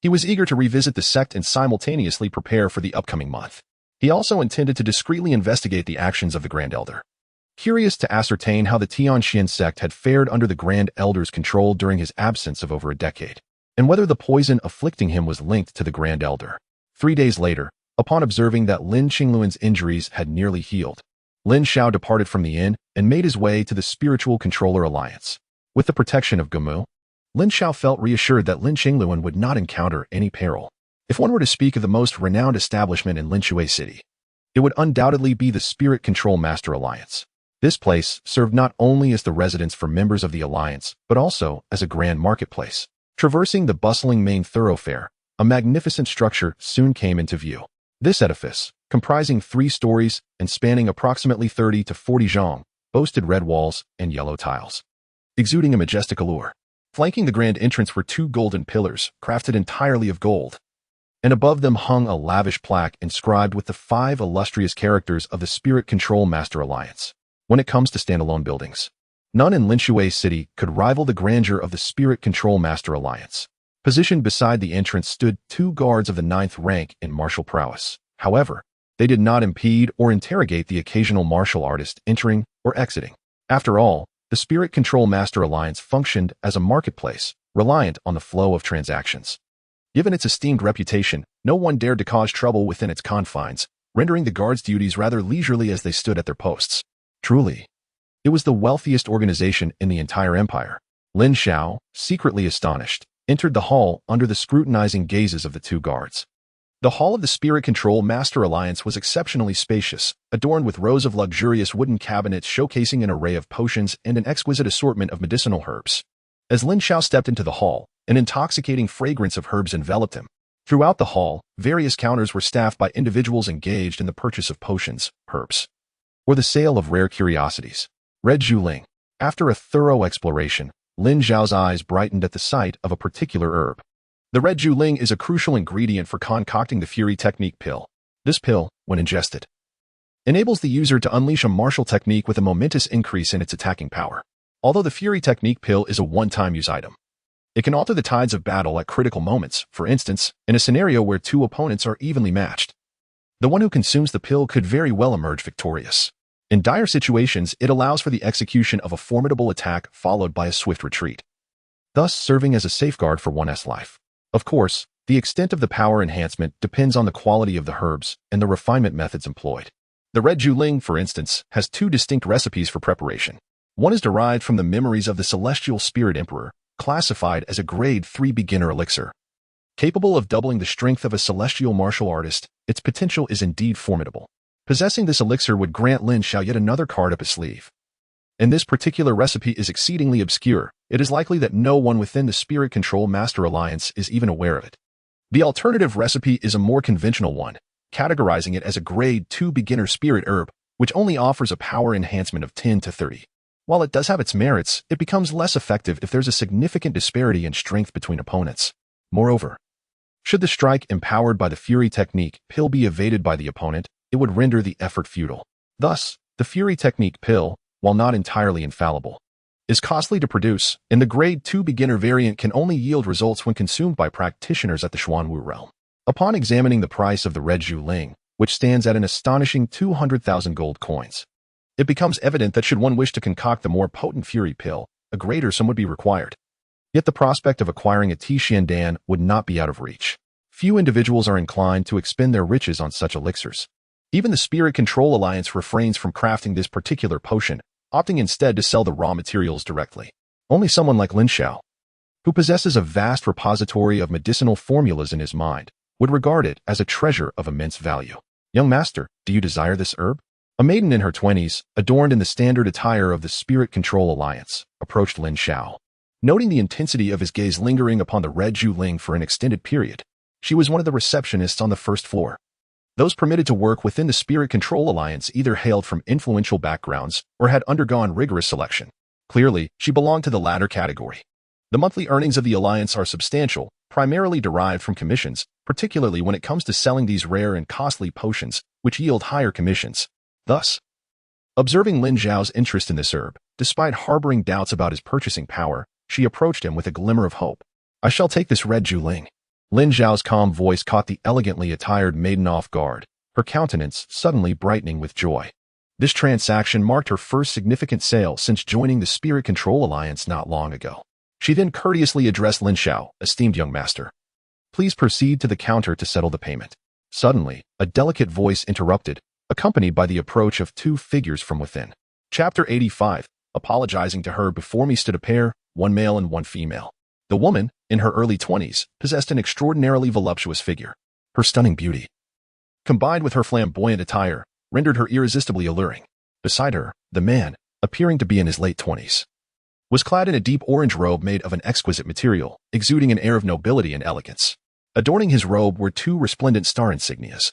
he was eager to revisit the sect and simultaneously prepare for the upcoming month. He also intended to discreetly investigate the actions of the Grand Elder. Curious to ascertain how the Tianxin sect had fared under the Grand Elder's control during his absence of over a decade, and whether the poison afflicting him was linked to the Grand Elder. 3 days later, upon observing that Lin Xingluan's injuries had nearly healed, Lin Xiao departed from the inn and made his way to the Spiritual Controller Alliance. With the protection of Gamu, Lin Xiao felt reassured that Lin Xingluan would not encounter any peril. If one were to speak of the most renowned establishment in Linshui City, it would undoubtedly be the Spirit Control Master Alliance. This place served not only as the residence for members of the Alliance, but also as a grand marketplace. Traversing the bustling main thoroughfare, a magnificent structure soon came into view. This edifice, comprising 3 stories and spanning approximately 30 to 40 zhang, boasted red walls and yellow tiles, exuding a majestic allure. Flanking the grand entrance were 2 golden pillars, crafted entirely of gold, and above them hung a lavish plaque inscribed with the 5 illustrious characters of the Spirit Control Master Alliance. When it comes to standalone buildings, none in Linshui City could rival the grandeur of the Spirit Control Master Alliance. Positioned beside the entrance stood 2 guards of the 9th rank in martial prowess. However, they did not impede or interrogate the occasional martial artist entering or exiting. After all, The Spirit Control Master Alliance functioned as a marketplace, reliant on the flow of transactions. Given its esteemed reputation, no one dared to cause trouble within its confines, rendering the guards' duties rather leisurely as they stood at their posts. Truly, it was the wealthiest organization in the entire empire. Lin Xiao, secretly astonished, entered the hall under the scrutinizing gazes of the two guards. The hall of the Spirit Control Master Alliance was exceptionally spacious, adorned with rows of luxurious wooden cabinets showcasing an array of potions and an exquisite assortment of medicinal herbs. As Lin Xiao stepped into the hall, an intoxicating fragrance of herbs enveloped him. Throughout the hall, various counters were staffed by individuals engaged in the purchase of potions, herbs, or the sale of rare curiosities. Red Zhuling. After a thorough exploration, Lin Xiao's eyes brightened at the sight of a particular herb. The red Zhuling is a crucial ingredient for concocting the Fury Technique pill. This pill, when ingested, enables the user to unleash a martial technique with a momentous increase in its attacking power. Although the Fury Technique pill is a one-time use item, it can alter the tides of battle at critical moments, for instance, in a scenario where two opponents are evenly matched. The one who consumes the pill could very well emerge victorious. In dire situations, it allows for the execution of a formidable attack followed by a swift retreat, thus serving as a safeguard for one's life. Of course, the extent of the power enhancement depends on the quality of the herbs and the refinement methods employed. The red Zhuling, for instance, has two distinct recipes for preparation. One is derived from the memories of the Celestial Spirit Emperor, classified as a Grade 3 beginner elixir. Capable of doubling the strength of a celestial martial artist, its potential is indeed formidable. Possessing this elixir would grant Lin Xiao yet another card up his sleeve. And this particular recipe is exceedingly obscure. It is likely that no one within the Spirit Control Master Alliance is even aware of it. The alternative recipe is a more conventional one, categorizing it as a Grade 2 beginner spirit herb, which only offers a power enhancement of 10 to 30. While it does have its merits, it becomes less effective if there's a significant disparity in strength between opponents. Moreover, should the strike empowered by the Fury Technique pill be evaded by the opponent, it would render the effort futile. Thus, the Fury Technique pill, while not entirely infallible, is costly to produce, and the Grade 2 beginner variant can only yield results when consumed by practitioners at the Xuanwu realm. Upon examining the price of the red Zhuling, which stands at an astonishing 200,000 gold coins, it becomes evident that should one wish to concoct the more potent Fury pill, a greater sum would be required. Yet the prospect of acquiring a Tixiandan would not be out of reach. Few individuals are inclined to expend their riches on such elixirs. Even the Spirit Control Alliance refrains from crafting this particular potion, opting instead to sell the raw materials directly. Only someone like Lin Xiao, who possesses a vast repository of medicinal formulas in his mind, would regard it as a treasure of immense value. Young master, do you desire this herb? A maiden in her 20s, adorned in the standard attire of the Spirit Control Alliance, approached Lin Xiao. Noting the intensity of his gaze lingering upon the red Zhuling for an extended period, she was one of the receptionists on the first floor. Those permitted to work within the Spirit Control Alliance either hailed from influential backgrounds or had undergone rigorous selection. Clearly, she belonged to the latter category. The monthly earnings of the Alliance are substantial, primarily derived from commissions, particularly when it comes to selling these rare and costly potions, which yield higher commissions. Thus, observing Lin Xiao's interest in this herb, despite harboring doubts about his purchasing power, she approached him with a glimmer of hope. I shall take this red Zhuling. Lin Xiao's calm voice caught the elegantly attired maiden off guard, her countenance suddenly brightening with joy. This transaction marked her first significant sale since joining the Spirit Control Alliance not long ago. She then courteously addressed Lin Xiao, esteemed young master. Please proceed to the counter to settle the payment. Suddenly, a delicate voice interrupted, accompanied by the approach of two figures from within. Chapter 85. Apologizing to her before me stood a pair, one male and one female. The woman, in her early 20s, possessed an extraordinarily voluptuous figure. Her stunning beauty, combined with her flamboyant attire, rendered her irresistibly alluring. Beside her, the man, appearing to be in his late 20s, was clad in a deep orange robe made of an exquisite material, exuding an air of nobility and elegance. Adorning his robe were two resplendent star insignias,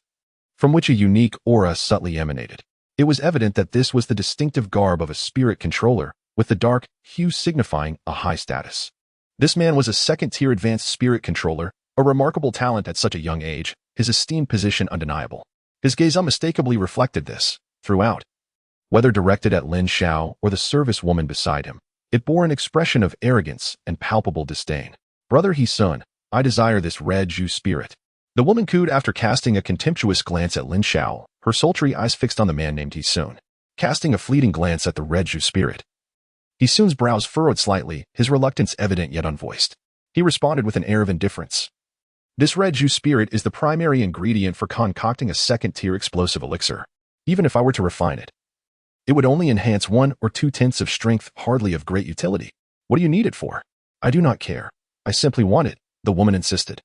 from which a unique aura subtly emanated. It was evident that this was the distinctive garb of a spirit controller, with the dark hue signifying a high status. This man was a second-tier advanced spirit controller, a remarkable talent at such a young age, his esteemed position undeniable. His gaze unmistakably reflected this, throughout. Whether directed at Lin Xiao or the service woman beside him, it bore an expression of arrogance and palpable disdain. Brother He-sun, I desire this red Zhu spirit. The woman cooed after casting a contemptuous glance at Lin Xiao, her sultry eyes fixed on the man named He-sun. Casting a fleeting glance at the red Zhu spirit, Sun's brows furrowed slightly, his reluctance evident yet unvoiced. He responded with an air of indifference. This red Zhu spirit is the primary ingredient for concocting a second-tier explosive elixir. Even if I were to refine it, it would only enhance 1 or 2 tenths of strength, hardly of great utility. What do you need it for? I do not care. I simply want it, the woman insisted.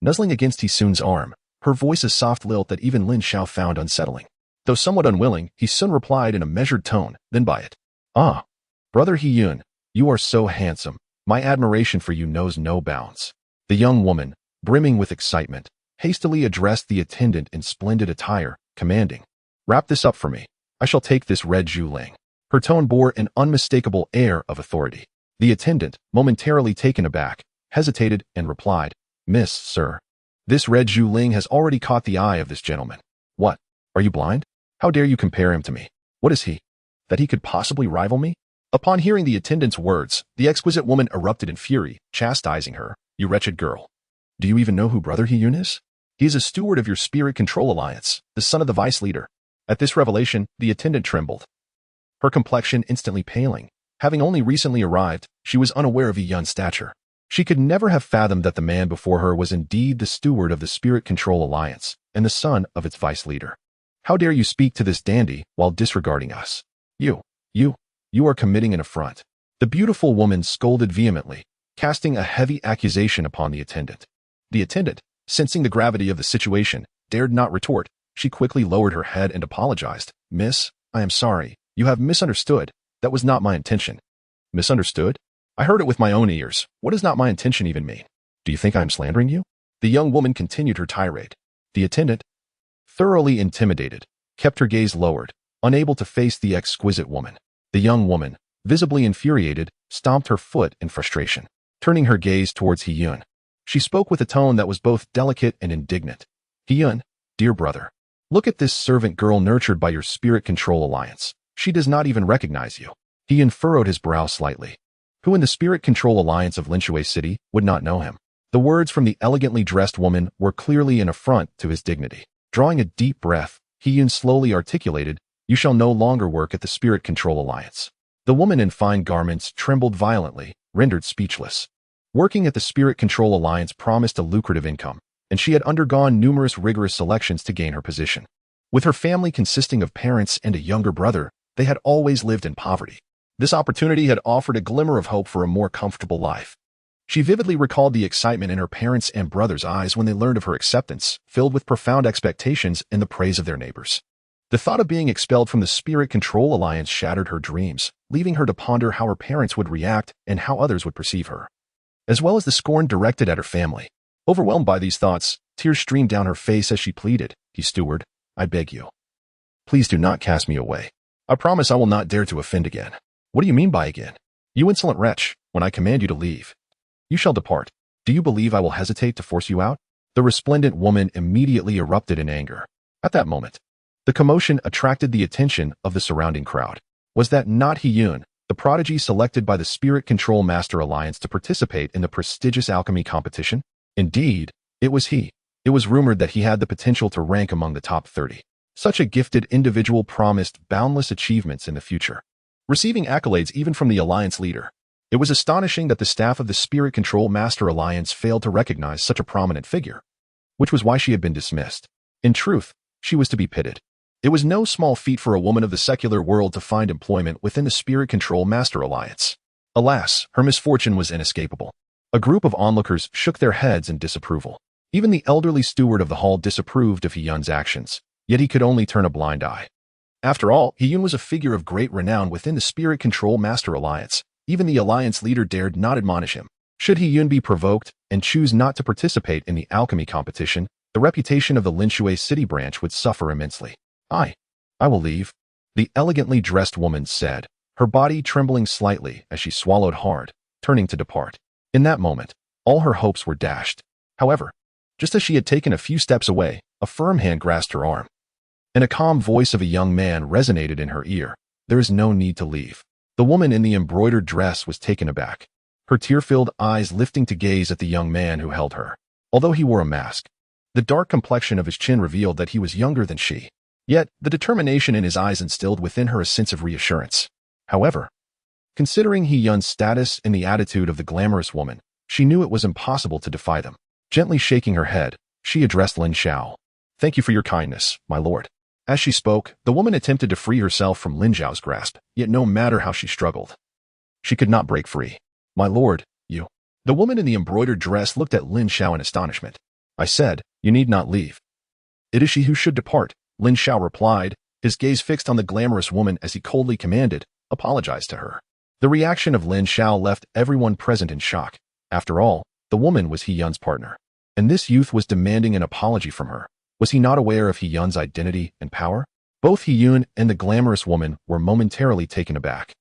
Nuzzling against Sun's arm, her voice a soft lilt that even Lin Xiao found unsettling. Though somewhat unwilling, Sun replied in a measured tone, then by it. Ah, brother Yun, you are so handsome. My admiration for you knows no bounds. The young woman, brimming with excitement, hastily addressed the attendant in splendid attire, commanding, "Wrap this up for me. I shall take this red Zhu Ling." Her tone bore an unmistakable air of authority. The attendant, momentarily taken aback, hesitated and replied, "Miss, sir, this red Zhu Ling has already caught the eye of this gentleman." "What? Are you blind? How dare you compare him to me? What is he? That he could possibly rival me?" Upon hearing the attendant's words, the exquisite woman erupted in fury, chastising her. "You wretched girl. Do you even know who Brother Yun is? He is a steward of your Spirit Control Alliance, the son of the vice leader." At this revelation, the attendant trembled, her complexion instantly paling. Having only recently arrived, she was unaware of Yun's stature. She could never have fathomed that the man before her was indeed the steward of the Spirit Control Alliance and the son of its vice leader. "How dare you speak to this dandy while disregarding us? You are committing an affront." The beautiful woman scolded vehemently, casting a heavy accusation upon the attendant. The attendant, sensing the gravity of the situation, dared not retort. She quickly lowered her head and apologized. "Miss, I am sorry. You have misunderstood. That was not my intention." "Misunderstood? I heard it with my own ears. What does not my intention even mean? Do you think I am slandering you?" The young woman continued her tirade. The attendant, thoroughly intimidated, kept her gaze lowered, unable to face the exquisite woman. The young woman, visibly infuriated, stomped her foot in frustration, turning her gaze towards Yun. She spoke with a tone that was both delicate and indignant. "Yun, dear brother, look at this servant girl nurtured by your Spirit Control Alliance. She does not even recognize you." Yun furrowed his brow slightly. Who in the Spirit Control Alliance of Lin Xiao City would not know him? The words from the elegantly dressed woman were clearly an affront to his dignity. Drawing a deep breath, Yun slowly articulated, "You shall no longer work at the Spirit Control Alliance." The woman in fine garments trembled violently, rendered speechless. Working at the Spirit Control Alliance promised a lucrative income, and she had undergone numerous rigorous selections to gain her position. With her family consisting of parents and a younger brother, they had always lived in poverty. This opportunity had offered a glimmer of hope for a more comfortable life. She vividly recalled the excitement in her parents' and brother's eyes when they learned of her acceptance, filled with profound expectations and the praise of their neighbors. The thought of being expelled from the Spirit Control Alliance shattered her dreams, leaving her to ponder how her parents would react and how others would perceive her, as well as the scorn directed at her family. Overwhelmed by these thoughts, tears streamed down her face as she pleaded, "Steward, I beg you. Please do not cast me away. I promise I will not dare to offend again." "What do you mean by again? You insolent wretch, when I command you to leave, you shall depart. Do you believe I will hesitate to force you out?" The resplendent woman immediately erupted in anger. At that moment, the commotion attracted the attention of the surrounding crowd. Was that not Yun, the prodigy selected by the Spirit Control Master Alliance to participate in the prestigious alchemy competition? Indeed, it was he. It was rumored that he had the potential to rank among the top 30. Such a gifted individual promised boundless achievements in the future, receiving accolades even from the Alliance leader. It was astonishing that the staff of the Spirit Control Master Alliance failed to recognize such a prominent figure, which was why she had been dismissed. In truth, she was to be pitied. It was no small feat for a woman of the secular world to find employment within the Spirit Control Master Alliance. Alas, her misfortune was inescapable. A group of onlookers shook their heads in disapproval. Even the elderly steward of the hall disapproved of Yun's actions, yet he could only turn a blind eye. After all, Yun was a figure of great renown within the Spirit Control Master Alliance. Even the Alliance leader dared not admonish him. Should Yun be provoked and choose not to participate in the alchemy competition, the reputation of the Lin Xiao City branch would suffer immensely. I will leave," the elegantly dressed woman said, her body trembling slightly as she swallowed hard, turning to depart. In that moment, all her hopes were dashed. However, just as she had taken a few steps away, a firm hand grasped her arm, and a calm voice of a young man resonated in her ear. "There is no need to leave." The woman in the embroidered dress was taken aback, her tear-filled eyes lifting to gaze at the young man who held her. Although he wore a mask, the dark complexion of his chin revealed that he was younger than she. Yet, the determination in his eyes instilled within her a sense of reassurance. However, Considering He Yun's status and the attitude of the glamorous woman, she knew it was impossible to defy them. Gently shaking her head, she addressed Lin Xiao. "Thank you for your kindness, my lord." As she spoke, the woman attempted to free herself from Lin Xiao's grasp, yet no matter how she struggled, she could not break free. "My lord, you." The woman in the embroidered dress looked at Lin Xiao in astonishment. "I said, you need not leave." "It is she who should depart," Lin Xiao replied, his gaze fixed on the glamorous woman as he coldly commanded, "Apologize to her." The reaction of Lin Xiao left everyone present in shock. After all, the woman was He Yun's partner, and this youth was demanding an apology from her. Was he not aware of He Yun's identity and power? Both He Yun and the glamorous woman were momentarily taken aback,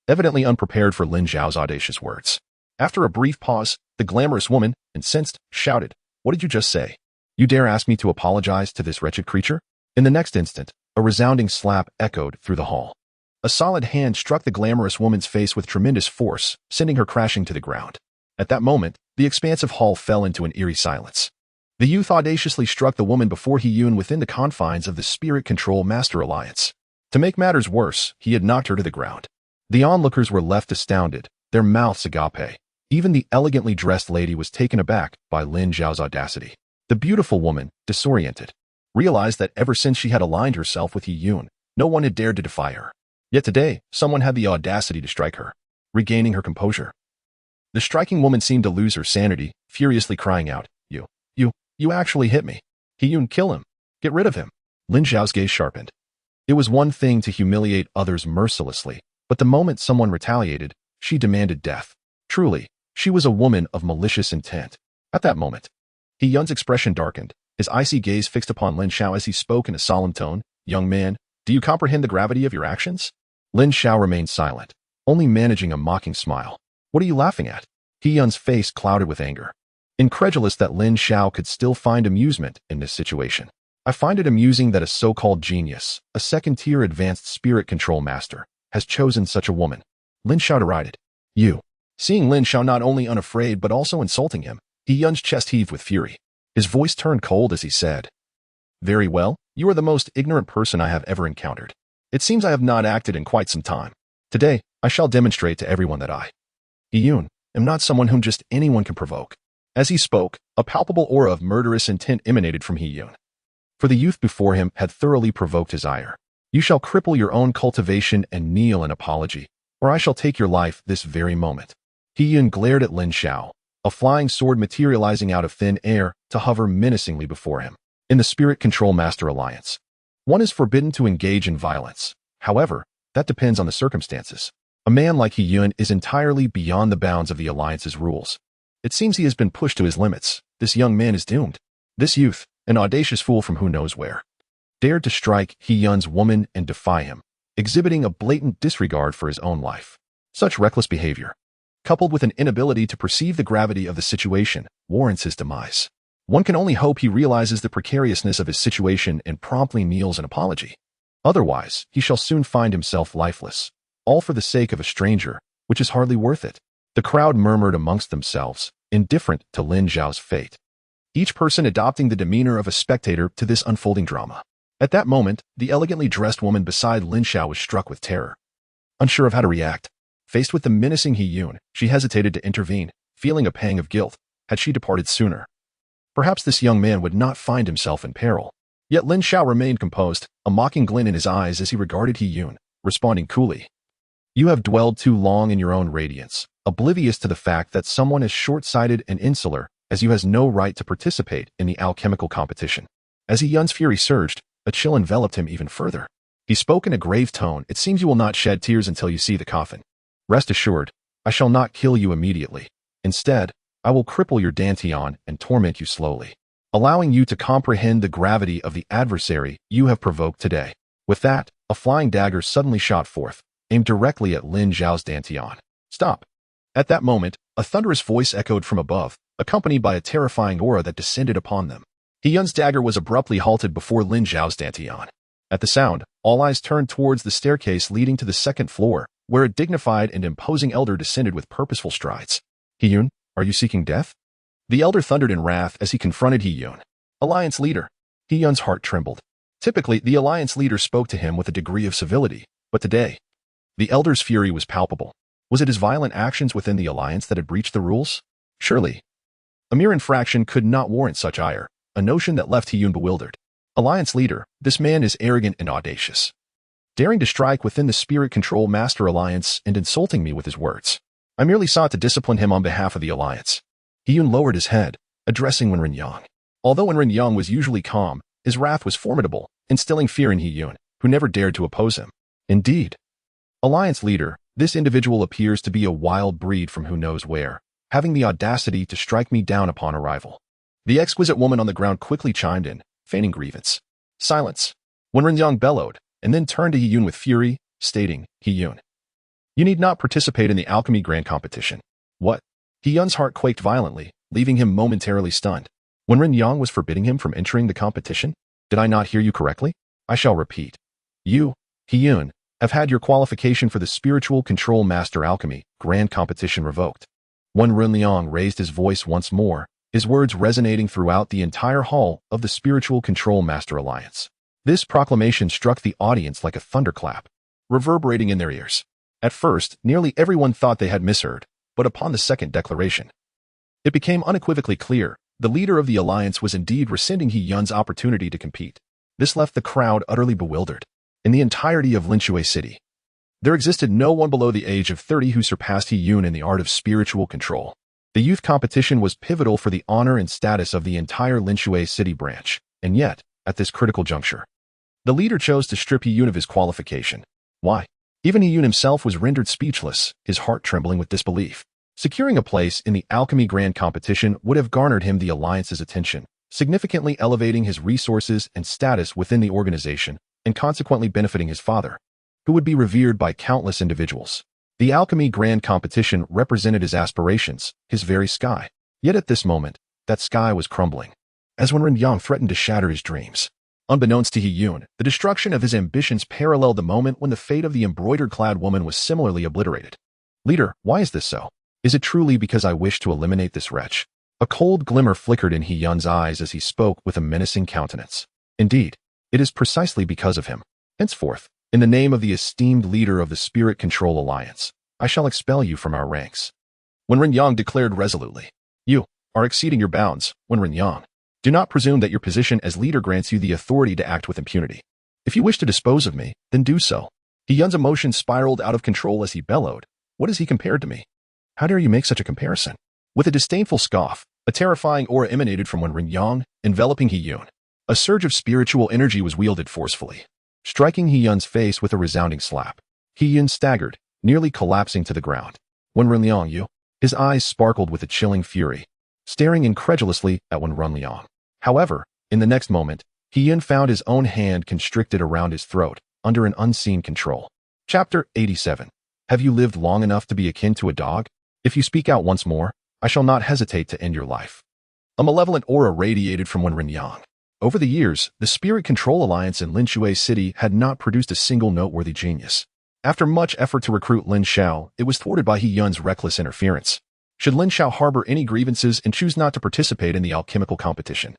evidently unprepared for Lin Xiao's audacious words. After a brief pause, the glamorous woman, incensed, shouted, "What did you just say? You dare ask me to apologize to this wretched creature?" In the next instant, a resounding slap echoed through the hall. A solid hand struck the glamorous woman's face with tremendous force, sending her crashing to the ground. At that moment, the expansive hall fell into an eerie silence. The youth audaciously struck the woman before He Yun within the confines of the Spirit Control Master Alliance. To make matters worse, he had knocked her to the ground. The onlookers were left astounded, their mouths agape. Even the elegantly dressed lady was taken aback by Lin Xiao's audacity. The beautiful woman, disoriented, realized that ever since she had aligned herself with He Yun, no one had dared to defy her. Yet today, someone had the audacity to strike her. Regaining her composure, the striking woman seemed to lose her sanity, furiously crying out, You actually hit me. He Yun, kill him. Get rid of him." Lin Xiao's gaze sharpened. It was one thing to humiliate others mercilessly, but the moment someone retaliated, she demanded death. Truly, she was a woman of malicious intent. At that moment, He Yun's expression darkened, his icy gaze fixed upon Lin Xiao as he spoke in a solemn tone. "Young man, do you comprehend the gravity of your actions?" Lin Xiao remained silent, only managing a mocking smile. "What are you laughing at?" He Yun's face clouded with anger, incredulous that Lin Xiao could still find amusement in this situation. "I find it amusing that a so-called genius, a second-tier advanced spirit control master, has chosen such a woman." Lin Xiao derided. "You." Seeing Lin Xiao not only unafraid but also insulting him, He Yun's chest heaved with fury. His voice turned cold as he said, "Very well, you are the most ignorant person I have ever encountered. It seems I have not acted in quite some time. Today, I shall demonstrate to everyone that I, He Yun, am not someone whom just anyone can provoke." As he spoke, a palpable aura of murderous intent emanated from He Yun. For the youth before him had thoroughly provoked his ire. "You shall cripple your own cultivation and kneel in apology, or I shall take your life this very moment." He Yun glared at Lin Xiao, a flying sword materializing out of thin air to hover menacingly before him. In the Spirit Control Master Alliance, one is forbidden to engage in violence. However, that depends on the circumstances. A man like He Yun is entirely beyond the bounds of the Alliance's rules. It seems he has been pushed to his limits. This young man is doomed. This youth, an audacious fool from who knows where, dared to strike He Yun's woman and defy him, exhibiting a blatant disregard for his own life. Such reckless behavior, coupled with an inability to perceive the gravity of the situation, warrants his demise. One can only hope he realizes the precariousness of his situation and promptly kneels in apology. Otherwise, he shall soon find himself lifeless, all for the sake of a stranger, which is hardly worth it. The crowd murmured amongst themselves, indifferent to Lin Xiao's fate, each person adopting the demeanor of a spectator to this unfolding drama. At that moment, the elegantly dressed woman beside Lin Xiao was struck with terror. Unsure of how to react, faced with the menacing He Yun, she hesitated to intervene, feeling a pang of guilt. Had she departed sooner, perhaps this young man would not find himself in peril. Yet Lin Xiao remained composed, a mocking glint in his eyes as he regarded He Yun, responding coolly. "You have dwelled too long in your own radiance, oblivious to the fact that someone as short-sighted and insular as you has no right to participate in the alchemical competition." As He Yun's fury surged, a chill enveloped him even further. He spoke in a grave tone. "It seems you will not shed tears until you see the coffin. Rest assured, I shall not kill you immediately. Instead, I will cripple your dantian and torment you slowly, allowing you to comprehend the gravity of the adversary you have provoked today." With that, a flying dagger suddenly shot forth, aimed directly at Lin Xiao's dantian. "Stop." At that moment, a thunderous voice echoed from above, accompanied by a terrifying aura that descended upon them. He Yun's dagger was abruptly halted before Lin Xiao's dantian. At the sound, all eyes turned towards the staircase leading to the second floor, where a dignified and imposing elder descended with purposeful strides. "He Yun, are you seeking death?" The elder thundered in wrath as he confronted He Yun. "Alliance leader." He Yun's heart trembled. Typically, the Alliance leader spoke to him with a degree of civility, but today, the elder's fury was palpable. Was it his violent actions within the alliance that had breached the rules? Surely, a mere infraction could not warrant such ire, a notion that left Hiyun bewildered. Alliance leader, this man is arrogant and audacious, daring to strike within the Spirit Control Master Alliance and insulting me with his words. I merely sought to discipline him on behalf of the alliance. Hiyun lowered his head, addressing Wenren Yang. Although Wenren Yang was usually calm, his wrath was formidable, instilling fear in Hiyun, who never dared to oppose him. Indeed, Alliance leader, this individual appears to be a wild breed from who knows where, having the audacity to strike me down upon arrival. The exquisite woman on the ground quickly chimed in, feigning grievance. Silence. Wenren Yang bellowed, and then turned to Hiyun with fury, stating, Hiyun, you need not participate in the alchemy grand competition. What? Hiyun's heart quaked violently, leaving him momentarily stunned. Wenren Yang was forbidding him from entering the competition? Did I not hear you correctly? I shall repeat. You, Hiyun, have had your qualification for the Spiritual Control Master Alchemy Grand Competition revoked. Wenren Yang raised his voice once more, his words resonating throughout the entire hall of the Spiritual Control Master Alliance. This proclamation struck the audience like a thunderclap, reverberating in their ears. At first, nearly everyone thought they had misheard, but upon the second declaration, it became unequivocally clear the leader of the alliance was indeed rescinding Hiyun's opportunity to compete. This left the crowd utterly bewildered. In the entirety of Lin Xiao city, there existed no one below the age of 30 who surpassed Hiyun in the art of spiritual control. The youth competition was pivotal for the honor and status of the entire Lin Xiao city branch, and yet, at this critical juncture, the leader chose to strip Hiyun of his qualification. Why? Even Hiyun himself was rendered speechless, his heart trembling with disbelief. Securing a place in the Alchemy Grand Competition would have garnered him the Alliance's attention, significantly elevating his resources and status within the organization, and consequently benefiting his father, who would be revered by countless individuals. The Alchemy Grand Competition represented his aspirations, his very sky. Yet at this moment, that sky was crumbling, as Wenren Yang threatened to shatter his dreams. Unbeknownst to Hiyun, the destruction of his ambitions paralleled the moment when the fate of the embroidered-clad woman was similarly obliterated. Leader, why is this so? Is it truly because I wish to eliminate this wretch? A cold glimmer flickered in Hiyun's eyes as he spoke with a menacing countenance. Indeed, it is precisely because of him. Henceforth, in the name of the esteemed leader of the Spirit Control Alliance, I shall expel you from our ranks. Wenren Yang declared resolutely. You are exceeding your bounds, Wenren Yang. Do not presume that your position as leader grants you the authority to act with impunity. If you wish to dispose of me, then do so. Hiyun's emotions spiraled out of control as he bellowed. What is he compared to me? How dare you make such a comparison? With a disdainful scoff, a terrifying aura emanated from Wenren Yang, enveloping Hiyun. A surge of spiritual energy was wielded forcefully, striking Hiyun's face with a resounding slap. Hiyun staggered, nearly collapsing to the ground. Wenren Yang, you? His eyes sparkled with a chilling fury, staring incredulously at Wenren Yang. However, in the next moment, Hiyun found his own hand constricted around his throat, under an unseen control. Chapter 87. Have you lived long enough to be akin to a dog? If you speak out once more, I shall not hesitate to end your life. A malevolent aura radiated from Wenren Yang. Over the years, the Spirit Control Alliance in Lin Xiao City had not produced a single noteworthy genius. After much effort to recruit Lin Xiao, it was thwarted by Hiyun's reckless interference. Should Lin Xiao harbor any grievances and choose not to participate in the alchemical competition,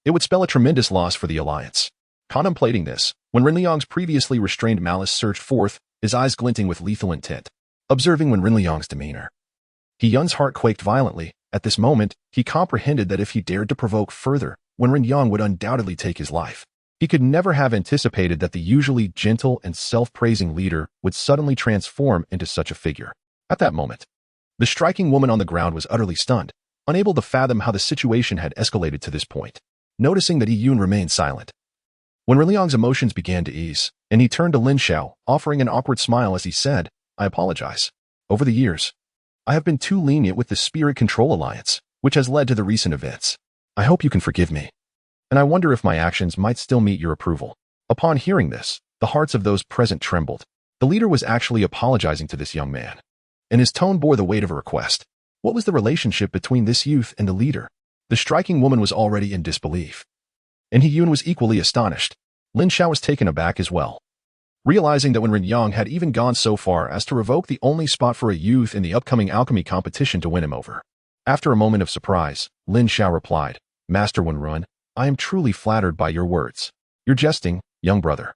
it would spell a tremendous loss for the Alliance. Contemplating this, Wenren Liang's previously restrained malice surged forth, his eyes glinting with lethal intent. Observing Wenren Liang's demeanor, Hiyun's heart quaked violently. At this moment, he comprehended that if he dared to provoke further, Wenren Yang would undoubtedly take his life. He could never have anticipated that the usually gentle and self-praising leader would suddenly transform into such a figure. At that moment, the striking woman on the ground was utterly stunned, unable to fathom how the situation had escalated to this point. Noticing that Hiyun remained silent, Wenren Liang's emotions began to ease, and he turned to Lin Xiao, offering an awkward smile as he said, I apologize. Over the years, I have been too lenient with the Spirit Control Alliance, which has led to the recent events. I hope you can forgive me, and I wonder if my actions might still meet your approval. Upon hearing this, the hearts of those present trembled. The leader was actually apologizing to this young man, and his tone bore the weight of a request. What was the relationship between this youth and the leader? The striking woman was already in disbelief, and Hiyun was equally astonished. Lin Xiao was taken aback as well, realizing that Wenren Yang had even gone so far as to revoke the only spot for a youth in the upcoming alchemy competition to win him over. After a moment of surprise, Lin Xiao replied, Master Wenren, I am truly flattered by your words. You're jesting, young brother.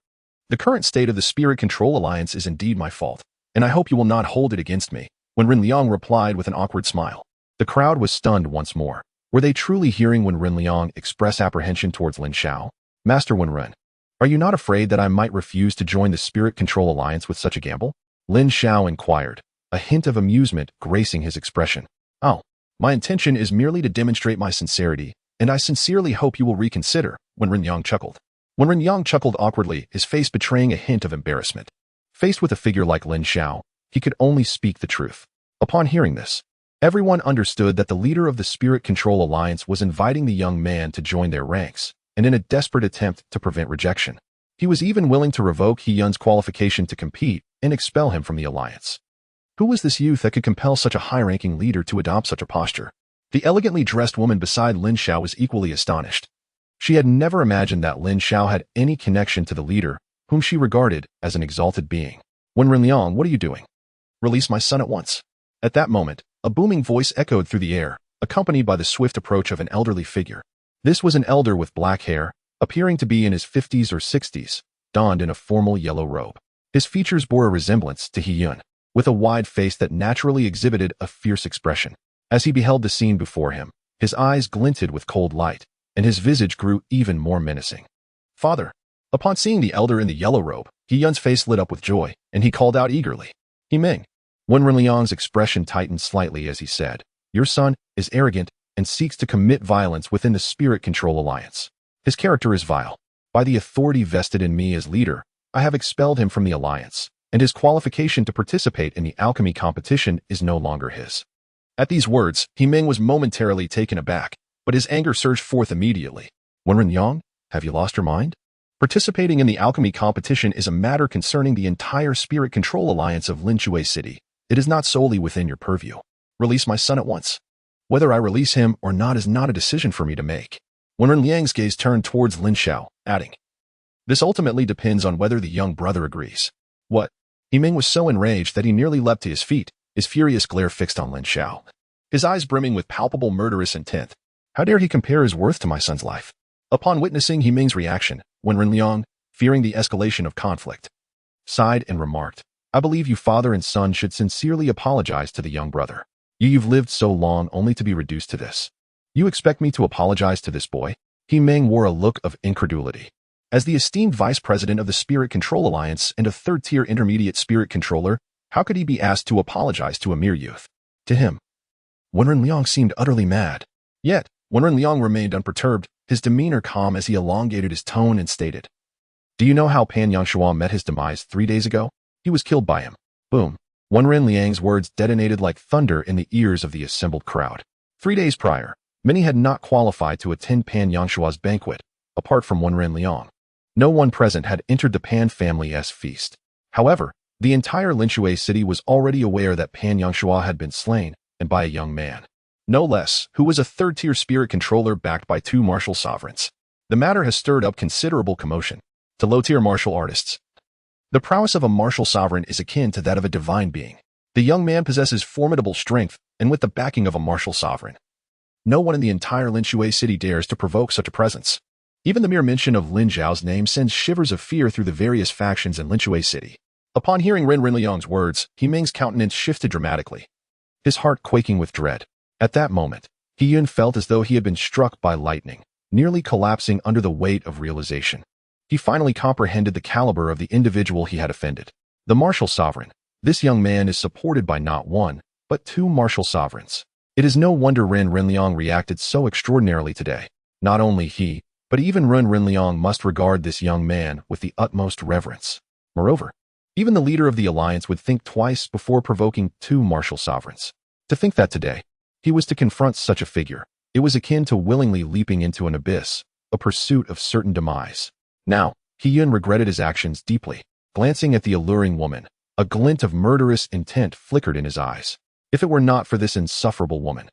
The current state of the Spirit Control Alliance is indeed my fault, and I hope you will not hold it against me, when Ren Liang replied with an awkward smile. The crowd was stunned once more. Were they truly hearing Wen Renliang express apprehension towards Lin Xiao? Master Wen Ren, are you not afraid that I might refuse to join the Spirit Control Alliance with such a gamble? Lin Xiao inquired, a hint of amusement gracing his expression. Oh, my intention is merely to demonstrate my sincerity, and I sincerely hope you will reconsider, Wen Renliang chuckled. Wen Renliang chuckled awkwardly, his face betraying a hint of embarrassment. Faced with a figure like Lin Xiao, he could only speak the truth. Upon hearing this, everyone understood that the leader of the Spirit Control Alliance was inviting the young man to join their ranks, and in a desperate attempt to prevent rejection. He was even willing to revoke He Yun's qualification to compete and expel him from the alliance. Who was this youth that could compel such a high-ranking leader to adopt such a posture? The elegantly dressed woman beside Lin Xiao was equally astonished. She had never imagined that Lin Xiao had any connection to the leader, whom she regarded as an exalted being. Wen Renliang, what are you doing? Release my son at once. At that moment, a booming voice echoed through the air, accompanied by the swift approach of an elderly figure. This was an elder with black hair, appearing to be in his 50s or 60s, donned in a formal yellow robe. His features bore a resemblance to He Yun, with a wide face that naturally exhibited a fierce expression. As he beheld the scene before him, his eyes glinted with cold light, and his visage grew even more menacing. Father! Upon seeing the elder in the yellow robe, He Yun's face lit up with joy, and he called out eagerly, He Ming. Wen Renliang's expression tightened slightly as he said, Your son is arrogant and seeks to commit violence within the Spirit Control Alliance. His character is vile. By the authority vested in me as leader, I have expelled him from the alliance, and his qualification to participate in the alchemy competition is no longer his. At these words, He Ming was momentarily taken aback, but his anger surged forth immediately. Wen Renliang, have you lost your mind? Participating in the alchemy competition is a matter concerning the entire Spirit Control Alliance of Linshui City. It is not solely within your purview. Release my son at once. Whether I release him or not is not a decision for me to make. Wen Renliang's gaze turned towards Lin Xiao, adding, This ultimately depends on whether the young brother agrees. What? He Ming was so enraged that he nearly leapt to his feet, his furious glare fixed on Lin Xiao, his eyes brimming with palpable murderous intent. How dare he compare his worth to my son's life? Upon witnessing He Ming's reaction, Wen Renliang, fearing the escalation of conflict, sighed and remarked, I believe you father and son should sincerely apologize to the young brother. You've lived so long only to be reduced to this. You expect me to apologize to this boy? He Ming wore a look of incredulity. As the esteemed vice president of the Spirit Control Alliance and a third-tier intermediate spirit controller, how could he be asked to apologize to a mere youth? To him, Wen Renliang seemed utterly mad. Yet, Wen Renliang remained unperturbed, his demeanor calm as he elongated his tone and stated, Do you know how Pan Yangshuo met his demise 3 days ago? He was killed by him. Boom. Wen Renliang's words detonated like thunder in the ears of the assembled crowd. 3 days prior, many had not qualified to attend Pan Yangshuo's banquet, apart from Wen Renliang. No one present had entered the Pan family's feast. However, the entire Linshui city was already aware that Pan Yangshuo had been slain, and by a young man, no less, who was a third-tier spirit controller backed by 2 martial sovereigns. The matter has stirred up considerable commotion. To low-tier martial artists, the prowess of a martial sovereign is akin to that of a divine being. The young man possesses formidable strength, and with the backing of a martial sovereign, no one in the entire Linshui city dares to provoke such a presence. Even the mere mention of Lin Xiao's name sends shivers of fear through the various factions in Linshui city. Upon hearing Ren Renliang's words, He Ming's countenance shifted dramatically, his heart quaking with dread. At that moment, He Yun felt as though he had been struck by lightning, nearly collapsing under the weight of realization. He finally comprehended the caliber of the individual he had offended. The martial sovereign. This young man is supported by not 1, but 2 martial sovereigns. It is no wonder Ren Renliang reacted so extraordinarily today. Not only he, but even Ren Renliang must regard this young man with the utmost reverence. Moreover, even the leader of the alliance would think twice before provoking 2 martial sovereigns. To think that today, he was to confront such a figure, it was akin to willingly leaping into an abyss, a pursuit of certain demise. Now, He Yun regretted his actions deeply. Glancing at the alluring woman, a glint of murderous intent flickered in his eyes. If it were not for this insufferable woman,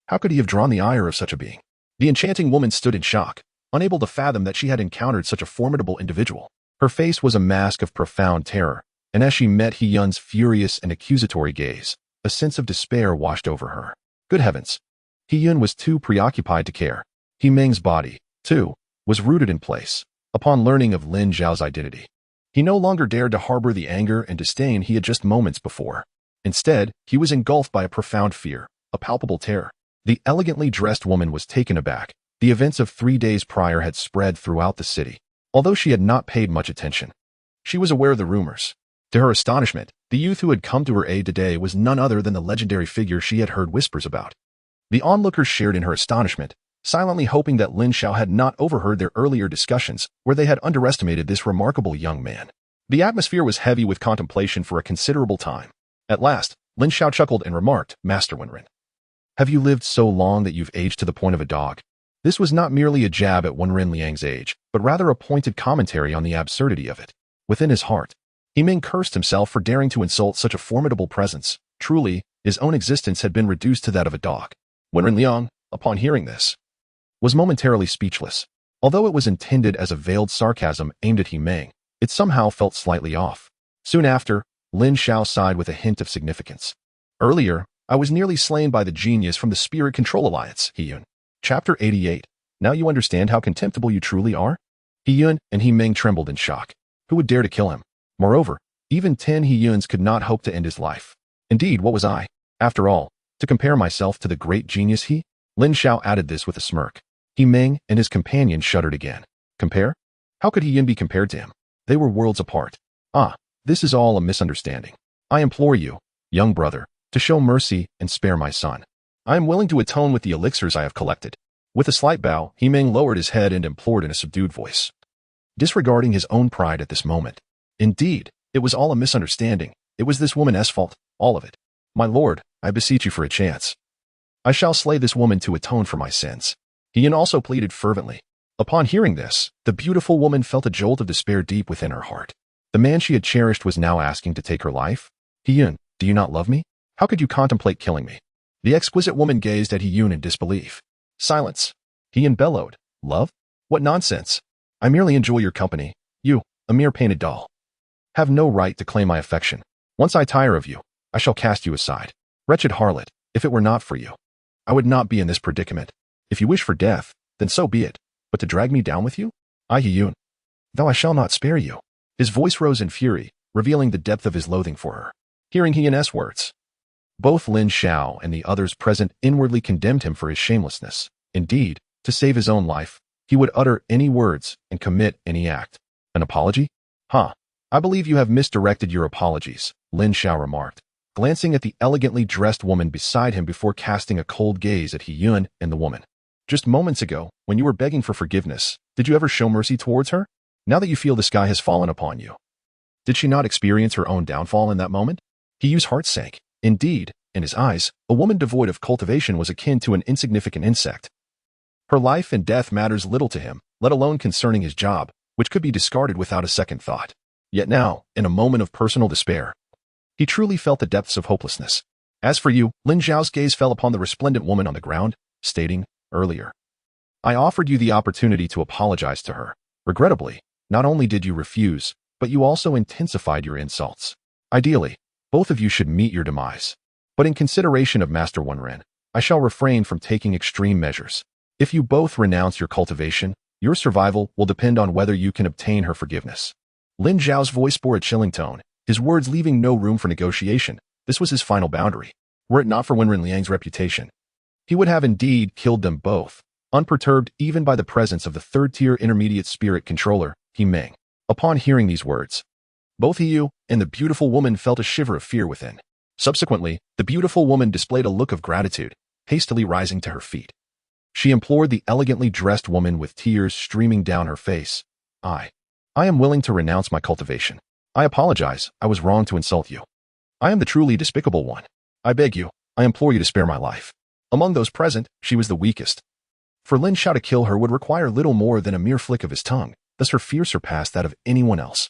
how could he have drawn the ire of such a being? The enchanting woman stood in shock, unable to fathom that she had encountered such a formidable individual. Her face was a mask of profound terror, and as she met He Yun's furious and accusatory gaze, a sense of despair washed over her. Good heavens! He Yun was too preoccupied to care. He Ming's body, too, was rooted in place. Upon learning of Lin Xiao's identity, He no longer dared to harbor the anger and disdain he had just moments before. Instead, he was engulfed by a profound fear, a palpable terror. The elegantly dressed woman was taken aback. The events of 3 days prior had spread throughout the city. Although she had not paid much attention, she was aware of the rumors. To her astonishment, the youth who had come to her aid today was none other than the legendary figure she had heard whispers about. The onlookers shared in her astonishment, silently hoping that Lin Xiao had not overheard their earlier discussions, where they had underestimated this remarkable young man. The atmosphere was heavy with contemplation for a considerable time. At last, Lin Xiao chuckled and remarked, "Master Wenren, have you lived so long that you've aged to the point of a dog?" This was not merely a jab at Wenren Liang's age, but rather a pointed commentary on the absurdity of it. Within his heart, He Ming cursed himself for daring to insult such a formidable presence. Truly, his own existence had been reduced to that of a dog. Wenren Liang, upon hearing this, was momentarily speechless. Although it was intended as a veiled sarcasm aimed at He Ming, it somehow felt slightly off. Soon after, Lin Xiao sighed with a hint of significance. Earlier, I was nearly slain by the genius from the Spirit Control Alliance, He Yun. Chapter 88. Now you understand how contemptible you truly are? He Yun and He Ming trembled in shock. Who would dare to kill him? Moreover, even 10 He Yuns could not hope to end his life. Indeed, what was I, after all, to compare myself to the great genius he? Lin Xiao added this with a smirk. He Ming and his companion shuddered again. Compare? How could He Yun be compared to him? They were worlds apart. Ah, this is all a misunderstanding. I implore you, young brother, to show mercy and spare my son. I am willing to atone with the elixirs I have collected. With a slight bow, He Ming lowered his head and implored in a subdued voice, disregarding his own pride at this moment. Indeed, it was all a misunderstanding. It was this woman's fault, all of it. My lord, I beseech you for a chance. I shall slay this woman to atone for my sins. He Yun also pleaded fervently. Upon hearing this, the beautiful woman felt a jolt of despair deep within her heart. The man she had cherished was now asking to take her life? He Yun, do you not love me? How could you contemplate killing me? The exquisite woman gazed at He Yun in disbelief. Silence. He Yun bellowed. Love? What nonsense. I merely enjoy your company. You, a mere painted doll, have no right to claim my affection. Once I tire of you, I shall cast you aside. Wretched harlot, if it were not for you, I would not be in this predicament. If you wish for death, then so be it. But to drag me down with you? I, He Yun, though I shall not spare you. His voice rose in fury, revealing the depth of his loathing for her. Hearing He Yun's words, both Lin Xiao and the others present inwardly condemned him for his shamelessness. Indeed, to save his own life, he would utter any words and commit any act. An apology? Huh. I believe you have misdirected your apologies, Lin Xiao remarked, glancing at the elegantly dressed woman beside him before casting a cold gaze at He Yun and the woman. Just moments ago, when you were begging for forgiveness, did you ever show mercy towards her? Now that you feel the sky has fallen upon you, did she not experience her own downfall in that moment? He Yun's heart sank. Indeed, in his eyes, a woman devoid of cultivation was akin to an insignificant insect. Her life and death matters little to him, let alone concerning his job, which could be discarded without a second thought. Yet now, in a moment of personal despair, he truly felt the depths of hopelessness. As for you, Lin Xiao's gaze fell upon the resplendent woman on the ground, stating, earlier, I offered you the opportunity to apologize to her. Regrettably, not only did you refuse, but you also intensified your insults. Ideally, both of you should meet your demise. But in consideration of Master Wenren, I shall refrain from taking extreme measures. If you both renounce your cultivation, your survival will depend on whether you can obtain her forgiveness. Lin Xiao's voice bore a chilling tone, his words leaving no room for negotiation. This was his final boundary. Were it not for Wenren Liang's reputation, he would have indeed killed them both, unperturbed even by the presence of the third-tier intermediate spirit controller, He Ming. Upon hearing these words, both He Yun and the beautiful woman felt a shiver of fear within. Subsequently, the beautiful woman displayed a look of gratitude, hastily rising to her feet. She implored the elegantly dressed woman with tears streaming down her face. I am willing to renounce my cultivation. I apologize, I was wrong to insult you. I am the truly despicable one. I beg you, I implore you to spare my life. Among those present, she was the weakest. For Lin Xiao to kill her would require little more than a mere flick of his tongue, thus her fear surpassed that of anyone else.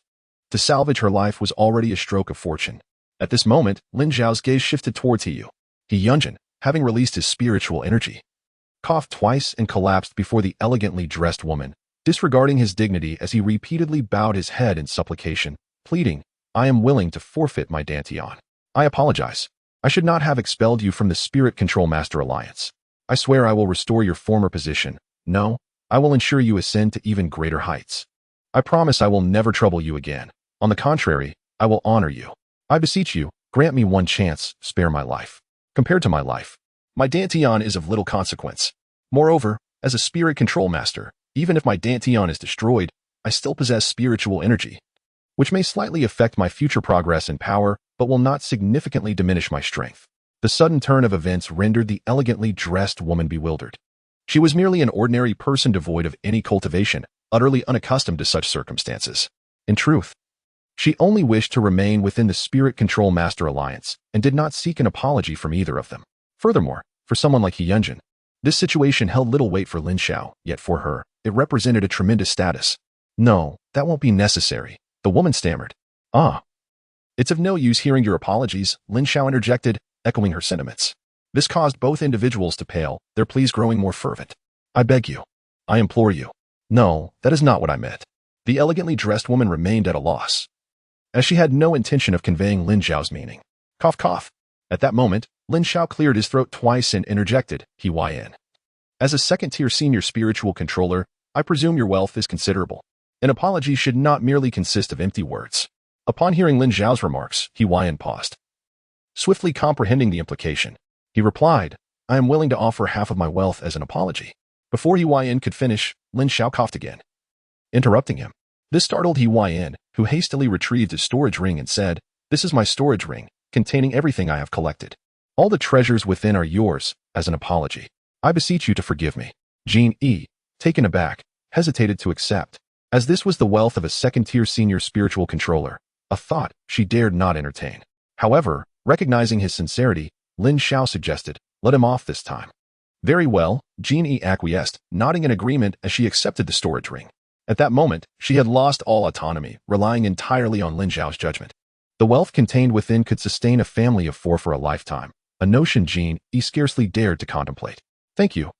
To salvage her life was already a stroke of fortune. At this moment, Lin Xiao's gaze shifted towards He Yun. He Yunjin, having released his spiritual energy, coughed twice and collapsed before the elegantly dressed woman, disregarding his dignity as he repeatedly bowed his head in supplication, pleading, I am willing to forfeit my dantian. I apologize. I should not have expelled you from the Spirit Control Master Alliance. I swear I will restore your former position. No, I will ensure you ascend to even greater heights. I promise I will never trouble you again. On the contrary, I will honor you. I beseech you, grant me one chance, spare my life. Compared to my life, my Dantian is of little consequence. Moreover, as a spirit control master, even if my Dantian is destroyed, I still possess spiritual energy, which may slightly affect my future progress and power, but will not significantly diminish my strength. The sudden turn of events rendered the elegantly dressed woman bewildered. She was merely an ordinary person devoid of any cultivation, utterly unaccustomed to such circumstances. In truth, she only wished to remain within the Spirit Control Master Alliance and did not seek an apology from either of them. Furthermore, for someone like Hyunjin, this situation held little weight for Lin Xiao, yet for her, it represented a tremendous status. No, that won't be necessary, the woman stammered. Ah. It's of no use hearing your apologies, Lin Xiao interjected, echoing her sentiments. This caused both individuals to pale, their pleas growing more fervent. I beg you. I implore you. No, that is not what I meant. The elegantly dressed woman remained at a loss, as she had no intention of conveying Lin Xiao's meaning. Cough, cough. At that moment, Lin Xiao cleared his throat twice and interjected, Hyn. As a second-tier senior spiritual controller, I presume your wealth is considerable. An apology should not merely consist of empty words. Upon hearing Lin Xiao's remarks, Hyn paused, swiftly comprehending the implication. He replied, I am willing to offer half of my wealth as an apology. Before Hyn could finish, Lin Xiao coughed again, interrupting him. This startled Hyn, who hastily retrieved his storage ring and said, This is my storage ring, containing everything I have collected. All the treasures within are yours, as an apology. I beseech you to forgive me. Jean E., taken aback, hesitated to accept, as this was the wealth of a second-tier senior spiritual controller, a thought she dared not entertain. However, recognizing his sincerity, Lin Xiao suggested, let him off this time. Very well, Jean E. acquiesced, nodding in agreement as she accepted the storage ring. At that moment, she had lost all autonomy, relying entirely on Lin Xiao's judgment. The wealth contained within could sustain a family of 4 for a lifetime, a notion Jean E. scarcely dared to contemplate. Thank you,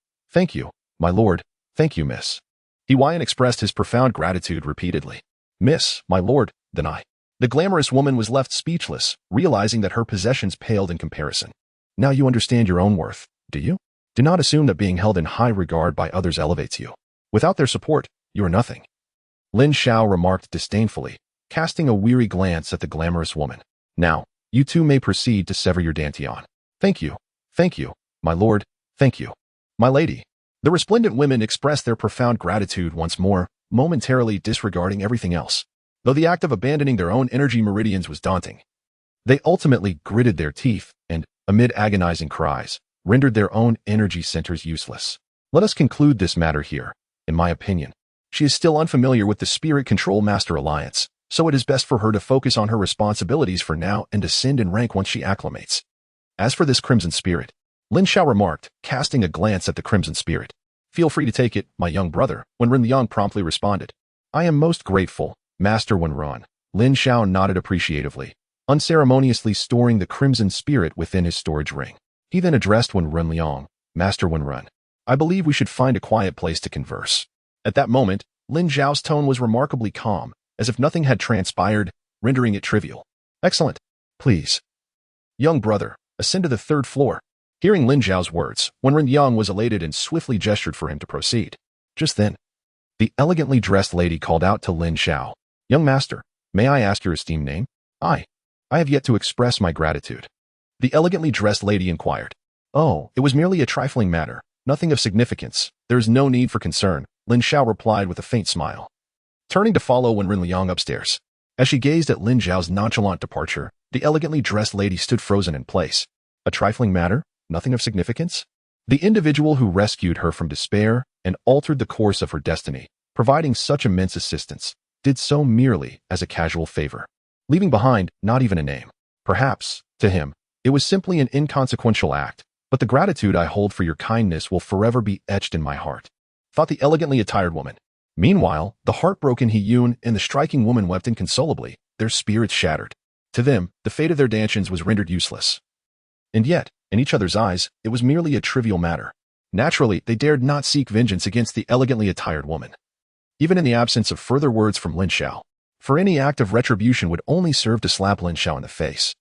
my lord, thank you, miss. Hyn expressed his profound gratitude repeatedly. Miss, my lord, then I. The glamorous woman was left speechless, realizing that her possessions paled in comparison. Now you understand your own worth, do you? Do not assume that being held in high regard by others elevates you. Without their support, you are nothing. Lin Xiao remarked disdainfully, casting a weary glance at the glamorous woman. Now, you two may proceed to sever your Dantian. Thank you, my lord, thank you. My lady. The resplendent women expressed their profound gratitude once more, momentarily disregarding everything else. Though the act of abandoning their own energy meridians was daunting, they ultimately gritted their teeth and, amid agonizing cries, rendered their own energy centers useless. Let us conclude this matter here. In my opinion, she is still unfamiliar with the Spirit Control Master Alliance, so it is best for her to focus on her responsibilities for now and ascend in rank once she acclimates. As for this Crimson Spirit, Lin Xiao remarked, casting a glance at the Crimson Spirit. Feel free to take it, my young brother, when Ren Liang promptly responded. I am most grateful, Master Wenran. Lin Xiao nodded appreciatively, unceremoniously storing the Crimson Spirit within his storage ring. He then addressed Wen Liang, Master Wenran. I believe we should find a quiet place to converse. At that moment, Lin Xiao's tone was remarkably calm, as if nothing had transpired, rendering it trivial. Excellent. Please. Young brother, ascend to the 3rd floor. Hearing Lin Xiao's words, Wen Liang was elated and swiftly gestured for him to proceed. Just then, the elegantly dressed lady called out to Lin Xiao. Young master, may I ask your esteemed name? I have yet to express my gratitude. The elegantly dressed lady inquired. Oh, it was merely a trifling matter, nothing of significance. There is no need for concern, Lin Xiao replied with a faint smile, turning to follow Wen Liang upstairs. As she gazed at Lin Xiao's nonchalant departure, the elegantly dressed lady stood frozen in place. A trifling matter? Nothing of significance? The individual who rescued her from despair and altered the course of her destiny, providing such immense assistance, did so merely as a casual favor, leaving behind not even a name. Perhaps, to him, it was simply an inconsequential act, but the gratitude I hold for your kindness will forever be etched in my heart, thought the elegantly attired woman. Meanwhile, the heartbroken Hiyun and the striking woman wept inconsolably, their spirits shattered. To them, the fate of their Dantians was rendered useless. And yet, in each other's eyes, it was merely a trivial matter. Naturally, they dared not seek vengeance against the elegantly attired woman, even in the absence of further words from Lin Xiao, for any act of retribution would only serve to slap Lin Xiao in the face.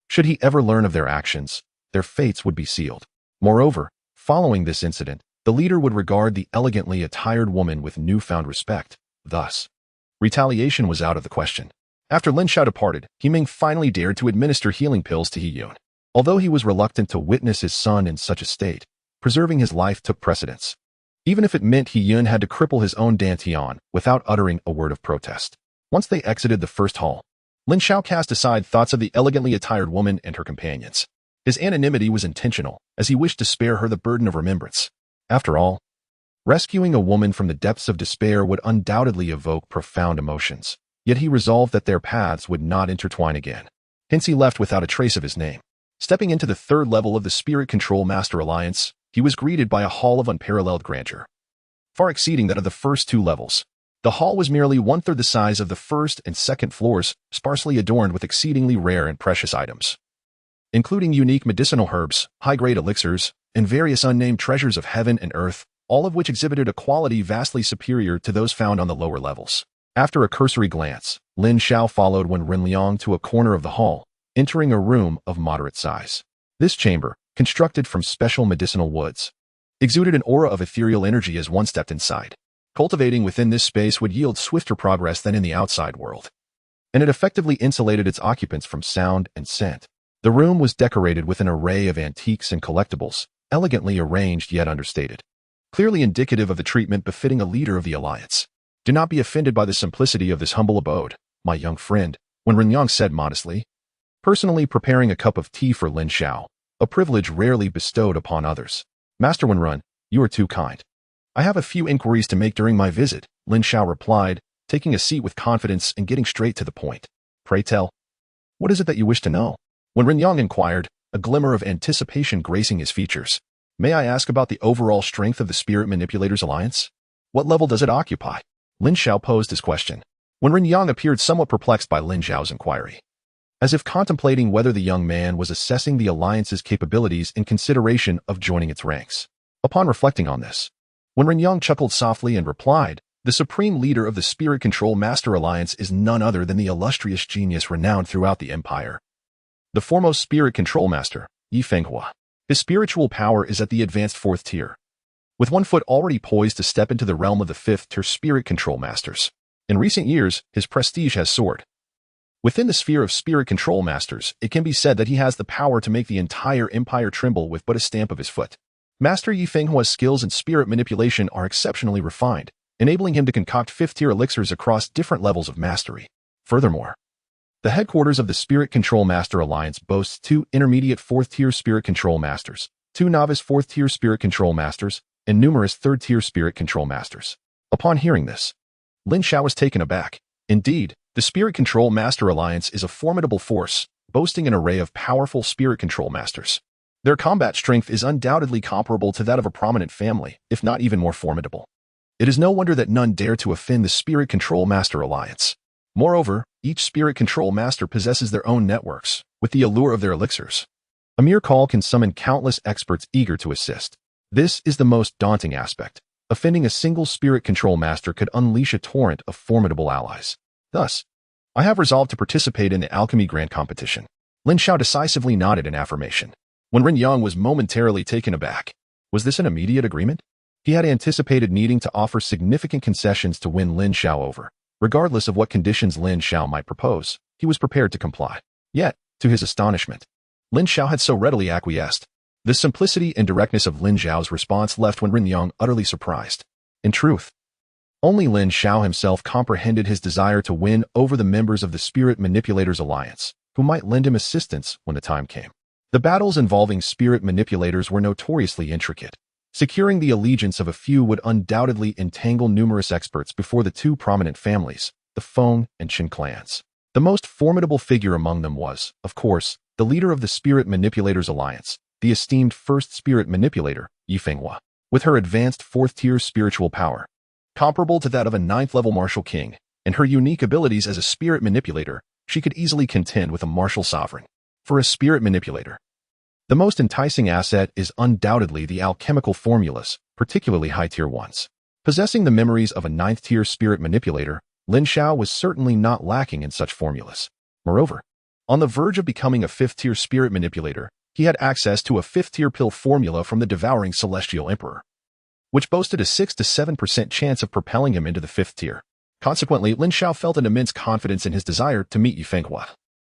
Should he ever learn of their actions, their fates would be sealed. Moreover, following this incident, the leader would regard the elegantly attired woman with newfound respect. Thus, retaliation was out of the question. After Lin Xiao departed, He Ming finally dared to administer healing pills to He Yun. Although he was reluctant to witness his son in such a state, preserving his life took precedence. Even if it meant He Yun had to cripple his own Dantian without uttering a word of protest. Once they exited the first hall, Lin Xiao cast aside thoughts of the elegantly attired woman and her companions. His anonymity was intentional, as he wished to spare her the burden of remembrance. After all, rescuing a woman from the depths of despair would undoubtedly evoke profound emotions. Yet he resolved that their paths would not intertwine again. Hence he left without a trace of his name. Stepping into the third level of the Spirit Control Master Alliance, he was greeted by a hall of unparalleled grandeur, far exceeding that of the first two levels. The hall was merely one-third the size of the first and second floors, sparsely adorned with exceedingly rare and precious items, including unique medicinal herbs, high-grade elixirs, and various unnamed treasures of heaven and earth, all of which exhibited a quality vastly superior to those found on the lower levels. After a cursory glance, Lin Xiao followed Wen Renliang to a corner of the hall, entering a room of moderate size. This chamber, constructed from special medicinal woods, exuded an aura of ethereal energy as one stepped inside. Cultivating within this space would yield swifter progress than in the outside world, and it effectively insulated its occupants from sound and scent. The room was decorated with an array of antiques and collectibles, elegantly arranged yet understated, clearly indicative of the treatment befitting a leader of the alliance. Do not be offended by the simplicity of this humble abode, my young friend, Wen Renliang said modestly, personally preparing a cup of tea for Lin Xiao, a privilege rarely bestowed upon others. Master Wenrun, you are too kind. I have a few inquiries to make during my visit, Lin Xiao replied, taking a seat with confidence and getting straight to the point. Pray tell, what is it that you wish to know? Wen Renliang inquired, a glimmer of anticipation gracing his features. May I ask about the overall strength of the Spirit Manipulators Alliance? What level does it occupy? Lin Xiao posed his question. Wen Renliang appeared somewhat perplexed by Lin Xiao's inquiry, as if contemplating whether the young man was assessing the alliance's capabilities in consideration of joining its ranks. Upon reflecting on this, Wen Renliang chuckled softly and replied, the supreme leader of the Spirit Control Master Alliance is none other than the illustrious genius renowned throughout the empire, the foremost Spirit Control Master, Yi Fenghua. His spiritual power is at the advanced 4th tier, with one foot already poised to step into the realm of the 5th tier Spirit Control Masters. In recent years, his prestige has soared. Within the sphere of Spirit Control Masters, it can be said that he has the power to make the entire empire tremble with but a stamp of his foot. Master Yi Fenghua's skills in spirit manipulation are exceptionally refined, enabling him to concoct 5th-tier elixirs across different levels of mastery. Furthermore, the headquarters of the Spirit Control Master Alliance boasts 2 intermediate 4th-tier Spirit Control Masters, 2 novice 4th-tier Spirit Control Masters, and numerous 3rd-tier Spirit Control Masters. Upon hearing this, Lin Xiao was taken aback. Indeed, the Spirit Control Master Alliance is a formidable force, boasting an array of powerful Spirit Control Masters. Their combat strength is undoubtedly comparable to that of a prominent family, if not even more formidable. It is no wonder that none dare to offend the Spirit Control Master Alliance. Moreover, each Spirit Control Master possesses their own networks, with the allure of their elixirs. A mere call can summon countless experts eager to assist. This is the most daunting aspect. Offending a single Spirit Control Master could unleash a torrent of formidable allies. Thus, I have resolved to participate in the Alchemy Grand Competition. Lin Xiao decisively nodded in affirmation. Wen Renliang was momentarily taken aback. Was this an immediate agreement? He had anticipated needing to offer significant concessions to win Lin Xiao over. Regardless of what conditions Lin Xiao might propose, he was prepared to comply. Yet, to his astonishment, Lin Xiao had so readily acquiesced. The simplicity and directness of Lin Xiao's response left Wen Renliang utterly surprised. In truth, only Lin Xiao himself comprehended his desire to win over the members of the Spirit Manipulators Alliance, who might lend him assistance when the time came. The battles involving spirit manipulators were notoriously intricate. Securing the allegiance of a few would undoubtedly entangle numerous experts before the 2 prominent families, the Feng and Qin clans. The most formidable figure among them was, of course, the leader of the Spirit Manipulators Alliance, the esteemed first spirit manipulator, Yi Fenghua, with her advanced 4th-tier spiritual power, comparable to that of a 9th-level martial king, and her unique abilities as a spirit manipulator, she could easily contend with a martial sovereign. For a spirit manipulator, the most enticing asset is undoubtedly the alchemical formulas, particularly high-tier ones. Possessing the memories of a 9th-tier spirit manipulator, Lin Xiao was certainly not lacking in such formulas. Moreover, on the verge of becoming a 5th-tier spirit manipulator, he had access to a 5th-tier pill formula from the devouring Celestial Emperor, which boasted a 6 to 7% chance of propelling him into the 5th tier. Consequently, Lin Xiao felt an immense confidence in his desire to meet Yifenghua,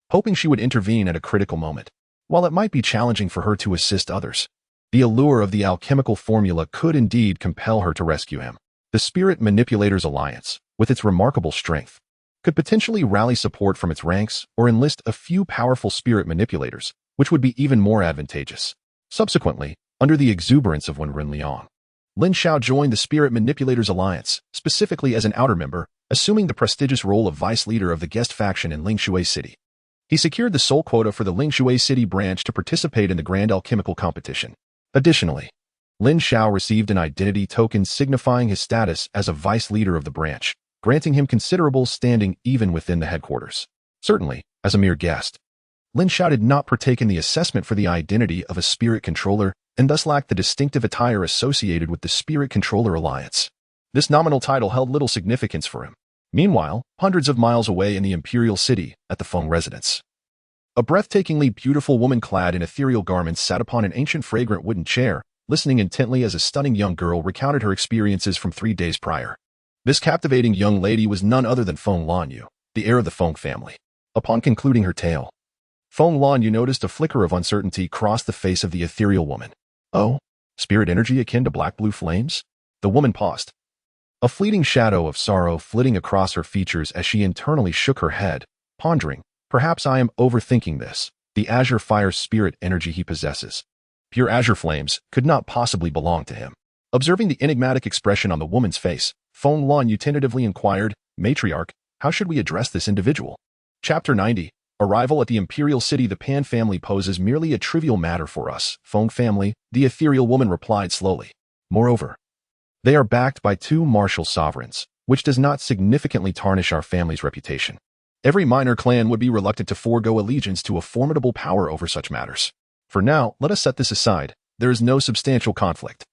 hoping she would intervene at a critical moment. While it might be challenging for her to assist others, the allure of the alchemical formula could indeed compel her to rescue him. The Spirit Manipulators Alliance, with its remarkable strength, could potentially rally support from its ranks or enlist a few powerful spirit manipulators, which would be even more advantageous. Subsequently, under the exuberance of Wen Liang, Lin Xiao joined the Spirit Manipulators Alliance, specifically as an outer member, assuming the prestigious role of vice leader of the guest faction in Lingshui City. He secured the sole quota for the Lingshui City branch to participate in the Grand Alchemical Competition. Additionally, Lin Xiao received an identity token signifying his status as a vice leader of the branch, granting him considerable standing even within the headquarters. Certainly, as a mere guest, Lin Xiao did not partake in the assessment for the identity of a spirit controller and thus lacked the distinctive attire associated with the Spirit Controller Alliance. This nominal title held little significance for him. Meanwhile, hundreds of miles away in the imperial city, at the Feng residence, a breathtakingly beautiful woman clad in ethereal garments sat upon an ancient fragrant wooden chair, listening intently as a stunning young girl recounted her experiences from 3 days prior. This captivating young lady was none other than Feng Lanyu, the heir of the Feng family. Upon concluding her tale, Feng Lanyu noticed a flicker of uncertainty cross the face of the ethereal woman. Oh, spirit energy akin to black-blue flames? The woman paused, a fleeting shadow of sorrow flitting across her features as she internally shook her head, pondering, perhaps I am overthinking this. The azure fire spirit energy he possesses, pure azure flames, could not possibly belong to him. Observing the enigmatic expression on the woman's face, Feng Lanyu tentatively inquired, Matriarch, how should we address this individual? Chapter 90. Arrival at the Imperial City. The Pan family poses merely a trivial matter for us, Feng family, the ethereal woman replied slowly. Moreover, they are backed by 2 martial sovereigns, which does not significantly tarnish our family's reputation. Every minor clan would be reluctant to forego allegiance to a formidable power over such matters. For now, let us set this aside. There is no substantial conflict,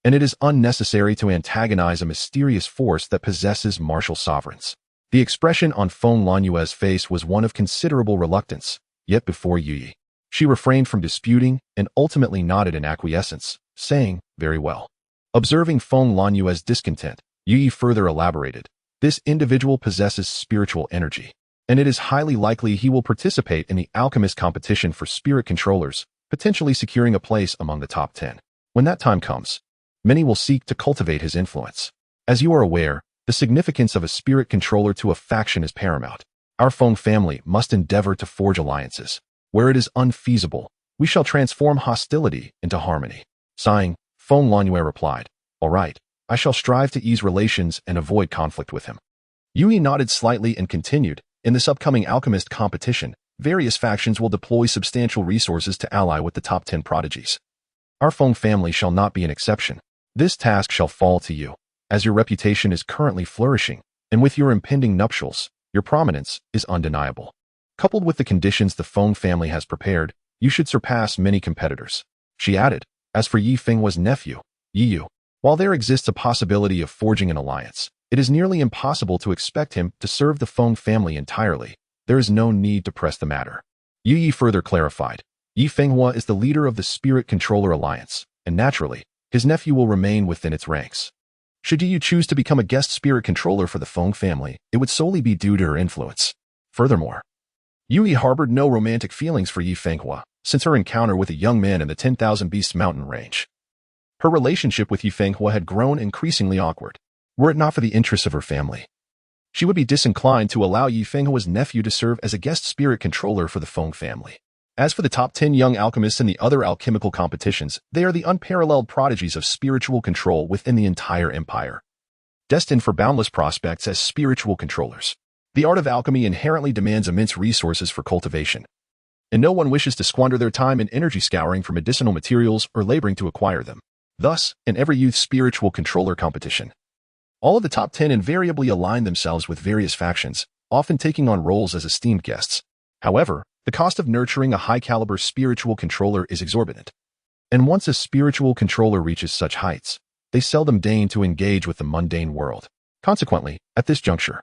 and it is unnecessary to antagonize a mysterious force that possesses martial sovereigns. The expression on Feng Lanyue's face was one of considerable reluctance, yet before Yi, she refrained from disputing and ultimately nodded in acquiescence, saying, very well. Observing Feng Lanyue's discontent, Yi further elaborated, this individual possesses spiritual energy, and it is highly likely he will participate in the alchemist competition for spirit controllers, potentially securing a place among the top 10. When that time comes, many will seek to cultivate his influence. As you are aware, the significance of a spirit controller to a faction is paramount. Our Feng family must endeavor to forge alliances. Where it is unfeasible, we shall transform hostility into harmony. Sighing, Feng Lanyue replied, all right, I shall strive to ease relations and avoid conflict with him. Yui nodded slightly and continued, in this upcoming alchemist competition, various factions will deploy substantial resources to ally with the top 10 prodigies. Our Feng family shall not be an exception. This task shall fall to you. As your reputation is currently flourishing, and with your impending nuptials, your prominence is undeniable. Coupled with the conditions the Feng family has prepared, you should surpass many competitors. She added, as for Yi Fenghua's nephew, Yi Yu, while there exists a possibility of forging an alliance, it is nearly impossible to expect him to serve the Feng family entirely. There is no need to press the matter. Yi further clarified, Yi Fenghua is the leader of the Spirit Controller Alliance, and naturally, his nephew will remain within its ranks. Should Yi choose to become a guest spirit controller for the Feng family, it would solely be due to her influence. Furthermore, Yui harbored no romantic feelings for Yi Fenghua since her encounter with a young man in the 10,000 Beasts mountain range. Her relationship with Yi Fenghua had grown increasingly awkward. Were it not for the interests of her family, she would be disinclined to allow Yi Fenghua's nephew to serve as a guest spirit controller for the Feng family. As for the top 10 young alchemists in the other alchemical competitions, they are the unparalleled prodigies of spiritual control within the entire empire, destined for boundless prospects as spiritual controllers. The art of alchemy inherently demands immense resources for cultivation, and no one wishes to squander their time and energy scouring for medicinal materials or laboring to acquire them. Thus, in every youth spiritual controller competition, all of the top 10 invariably align themselves with various factions, often taking on roles as esteemed guests. However, the cost of nurturing a high-caliber spiritual controller is exorbitant. And once a spiritual controller reaches such heights, they seldom deign to engage with the mundane world. Consequently, at this juncture,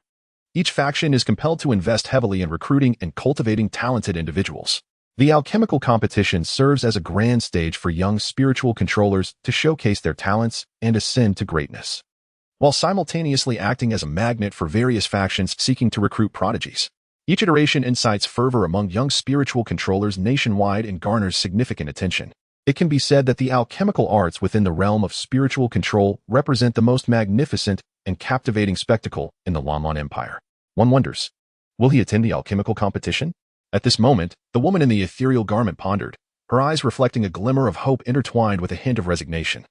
each faction is compelled to invest heavily in recruiting and cultivating talented individuals. The alchemical competition serves as a grand stage for young spiritual controllers to showcase their talents and ascend to greatness. while simultaneously acting as a magnet for various factions seeking to recruit prodigies. Each iteration incites fervor among young spiritual controllers nationwide and garners significant attention. It can be said that the alchemical arts within the realm of spiritual control represent the most magnificent and captivating spectacle in the Lanlan Empire. One wonders, will he attend the alchemical competition? At this moment, the woman in the ethereal garment pondered, her eyes reflecting a glimmer of hope intertwined with a hint of resignation.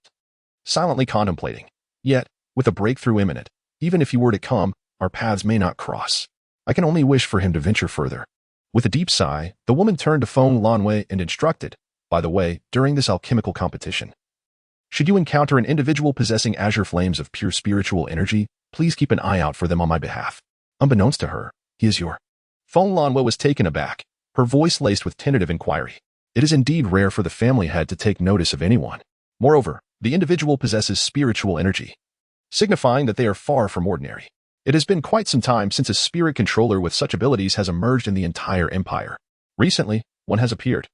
Silently contemplating, yet, with a breakthrough imminent, even if he were to come, our paths may not cross. I can only wish for him to venture further. With a deep sigh, the woman turned to Feng Lanwei and instructed, by the way, during this alchemical competition, should you encounter an individual possessing azure flames of pure spiritual energy, please keep an eye out for them on my behalf. Unbeknownst to her, he is your... Feng Lanwei was taken aback, her voice laced with tentative inquiry. It is indeed rare for the family head to take notice of anyone. Moreover, the individual possesses spiritual energy, signifying that they are far from ordinary. It has been quite some time since a spirit controller with such abilities has emerged in the entire empire. Recently, one has appeared.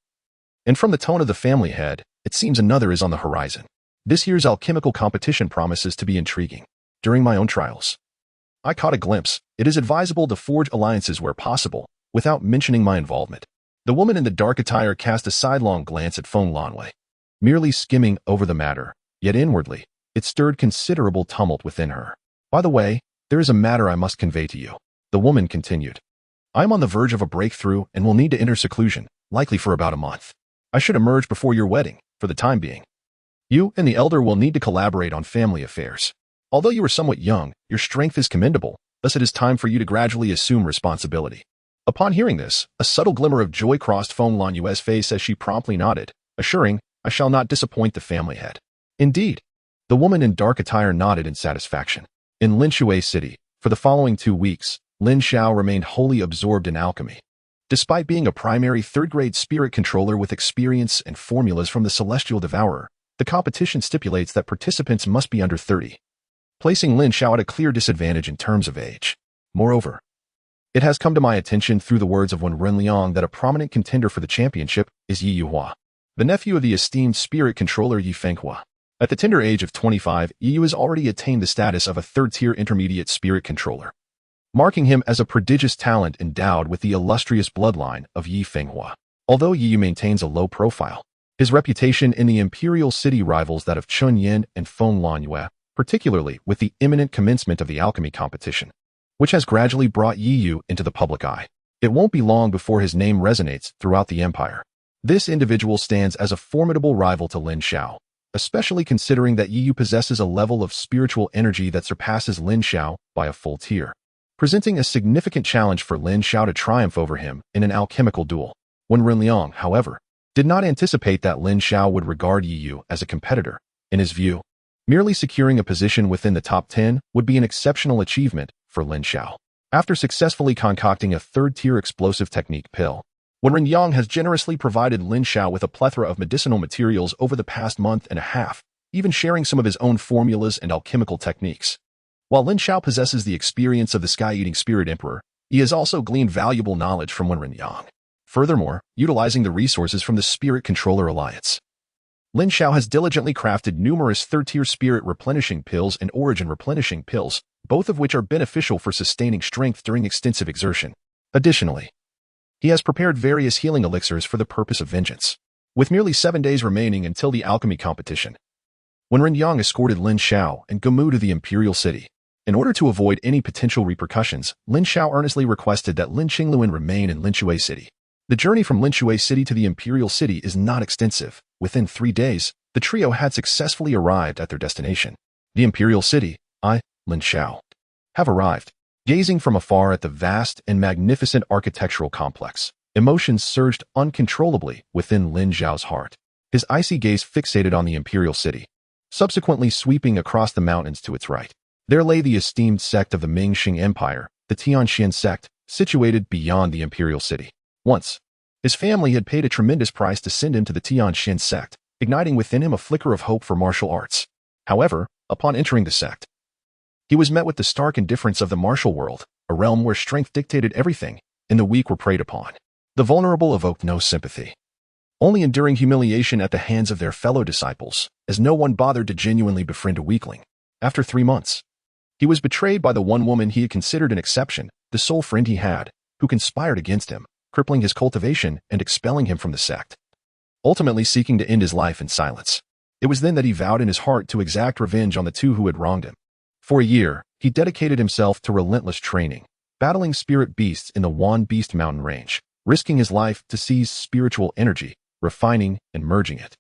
And from the tone of the family head, it seems another is on the horizon. This year's alchemical competition promises to be intriguing. During my own trials, I caught a glimpse. It is advisable to forge alliances where possible, without mentioning my involvement. The woman in the dark attire cast a sidelong glance at Feng Lanwei, merely skimming over the matter, yet inwardly, it stirred considerable tumult within her. By the way, there is a matter I must convey to you, the woman continued. I am on the verge of a breakthrough and will need to enter seclusion, likely for about a month. I should emerge before your wedding, for the time being. You and the elder will need to collaborate on family affairs. Although you are somewhat young, your strength is commendable, thus it is time for you to gradually assume responsibility. Upon hearing this, a subtle glimmer of joy crossed Feng Lanwei's face as she promptly nodded, assuring, I shall not disappoint the family head. Indeed, the woman in dark attire nodded in satisfaction. In Lin Xiao City, for the following 2 weeks, Lin Xiao remained wholly absorbed in alchemy. Despite being a primary third-grade spirit controller with experience and formulas from the Celestial Devourer, the competition stipulates that participants must be under 30, placing Lin Xiao at a clear disadvantage in terms of age. Moreover, it has come to my attention through the words of one Ren Liang that a prominent contender for the championship is Yi Yuhua, the nephew of the esteemed spirit controller Yi Fenghua. At the tender age of 25, Yi Yu has already attained the status of a third-tier intermediate spirit controller, marking him as a prodigious talent endowed with the illustrious bloodline of Yi Fenghua. Although Yi Yu maintains a low profile, his reputation in the imperial city rivals that of Chun Yin and Feng Lanwei, particularly with the imminent commencement of the alchemy competition, which has gradually brought Yi Yu into the public eye. It won't be long before his name resonates throughout the empire. This individual stands as a formidable rival to Lin Xiao, especially considering that Yi Yu possesses a level of spiritual energy that surpasses Lin Xiao by a full tier, presenting a significant challenge for Lin Xiao to triumph over him in an alchemical duel. When Ren Liang, however, did not anticipate that Lin Xiao would regard Yi Yu as a competitor. In his view, merely securing a position within the top 10 would be an exceptional achievement for Lin Xiao. After successfully concocting a third-tier explosive technique pill, when Ren Yang has generously provided Lin Xiao with a plethora of medicinal materials over the past month and a half, even sharing some of his own formulas and alchemical techniques. While Lin Xiao possesses the experience of the sky-eating spirit emperor, he has also gleaned valuable knowledge from Ren Yang. Furthermore, utilizing the resources from the Spirit Controller Alliance, Lin Xiao has diligently crafted numerous third-tier spirit replenishing pills and origin replenishing pills, both of which are beneficial for sustaining strength during extensive exertion. Additionally, he has prepared various healing elixirs for the purpose of vengeance. With merely 7 days remaining until the alchemy competition, when Ren Yang escorted Lin Xiao and Gamu to the imperial city, in order to avoid any potential repercussions, Lin Xiao earnestly requested that Lin Qingluan remain in Lin Xiao City. The journey from Lin Xiao City to the imperial city is not extensive. Within 3 days, the trio had successfully arrived at their destination. The imperial city, Lin Xiao, have arrived. Gazing from afar at the vast and magnificent architectural complex, emotions surged uncontrollably within Lin Xiao's heart. His icy gaze fixated on the imperial city, subsequently sweeping across the mountains to its right. There lay the esteemed sect of the Mingxing Empire, the Tianxian sect, situated beyond the imperial city. Once, his family had paid a tremendous price to send him to the Tianxian sect, igniting within him a flicker of hope for martial arts. However, upon entering the sect, he was met with the stark indifference of the martial world, a realm where strength dictated everything, and the weak were preyed upon. The vulnerable evoked no sympathy, only enduring humiliation at the hands of their fellow disciples, as no one bothered to genuinely befriend a weakling. After 3 months, He was betrayed by the one woman he had considered an exception, the sole friend he had, who conspired against him, crippling his cultivation and expelling him from the sect, ultimately seeking to end his life in silence. It was then that he vowed in his heart to exact revenge on the two who had wronged him. For a year, he dedicated himself to relentless training, battling spirit beasts in the Wan Beast mountain range, risking his life to seize spiritual energy, refining and merging it.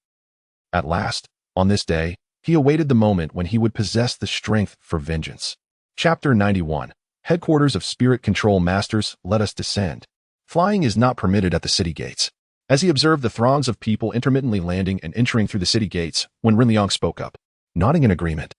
At last, on this day, he awaited the moment when he would possess the strength for vengeance. Chapter 91. Headquarters of Spirit Control Masters, let us descend. Flying is not permitted at the city gates. As he observed the throngs of people intermittently landing and entering through the city gates, when Lin Xiao spoke up, nodding in agreement,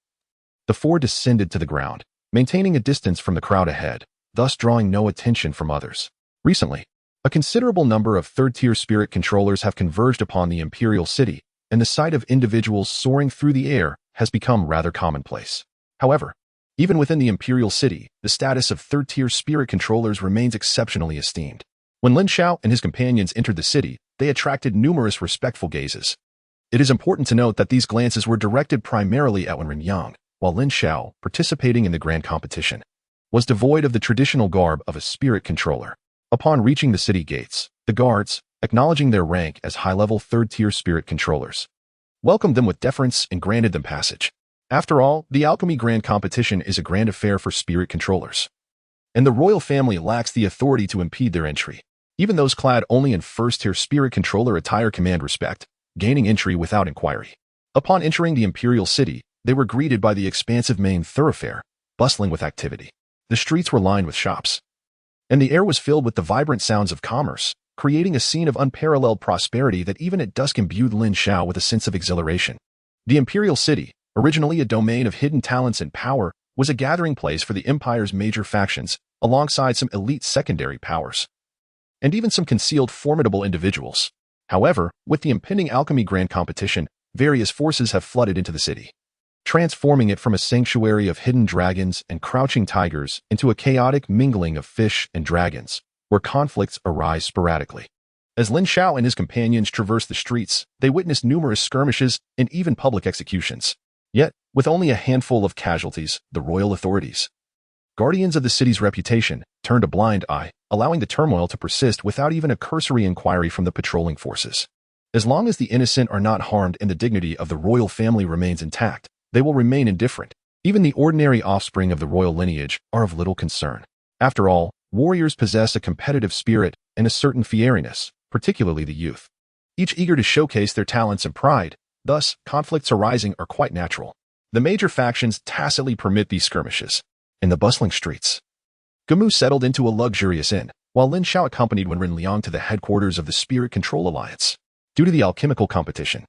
the four descended to the ground, maintaining a distance from the crowd ahead, thus drawing no attention from others. Recently, a considerable number of third-tier spirit controllers have converged upon the imperial city, and the sight of individuals soaring through the air has become rather commonplace. However, even within the imperial city, the status of third-tier spirit controllers remains exceptionally esteemed. When Lin Xiao and his companions entered the city, they attracted numerous respectful gazes. It is important to note that these glances were directed primarily at Lin Xiao, while Lin Xiao, participating in the grand competition, was devoid of the traditional garb of a spirit controller. Upon reaching the city gates, the guards, acknowledging their rank as high-level third-tier spirit controllers, welcomed them with deference and granted them passage. After all, the alchemy grand competition is a grand affair for spirit controllers, and the royal family lacks the authority to impede their entry. Even those clad only in first-tier spirit controller attire command respect, gaining entry without inquiry. Upon entering the imperial city, they were greeted by the expansive main thoroughfare, bustling with activity. The streets were lined with shops, and the air was filled with the vibrant sounds of commerce, creating a scene of unparalleled prosperity that even at dusk imbued Lin Xiao with a sense of exhilaration. The imperial city, originally a domain of hidden talents and power, was a gathering place for the empire's major factions, alongside some elite secondary powers, and even some concealed formidable individuals. However, with the impending alchemy grand competition, various forces have flooded into the city, transforming it from a sanctuary of hidden dragons and crouching tigers into a chaotic mingling of fish and dragons, where conflicts arise sporadically. As Lin Xiao and his companions traversed the streets, they witnessed numerous skirmishes and even public executions. Yet, with only a handful of casualties, the royal authorities, guardians of the city's reputation, turned a blind eye, allowing the turmoil to persist without even a cursory inquiry from the patrolling forces. As long as the innocent are not harmed and the dignity of the royal family remains intact, they will remain indifferent. Even the ordinary offspring of the royal lineage are of little concern. After all, warriors possess a competitive spirit and a certain fieriness, particularly the youth, each eager to showcase their talents and pride. Thus, conflicts arising are quite natural. The major factions tacitly permit these skirmishes. In the bustling streets, Gamu settled into a luxurious inn, while Lin Xiao accompanied Lin Xiao to the headquarters of the Spirit Control Alliance. Due to the alchemical competition,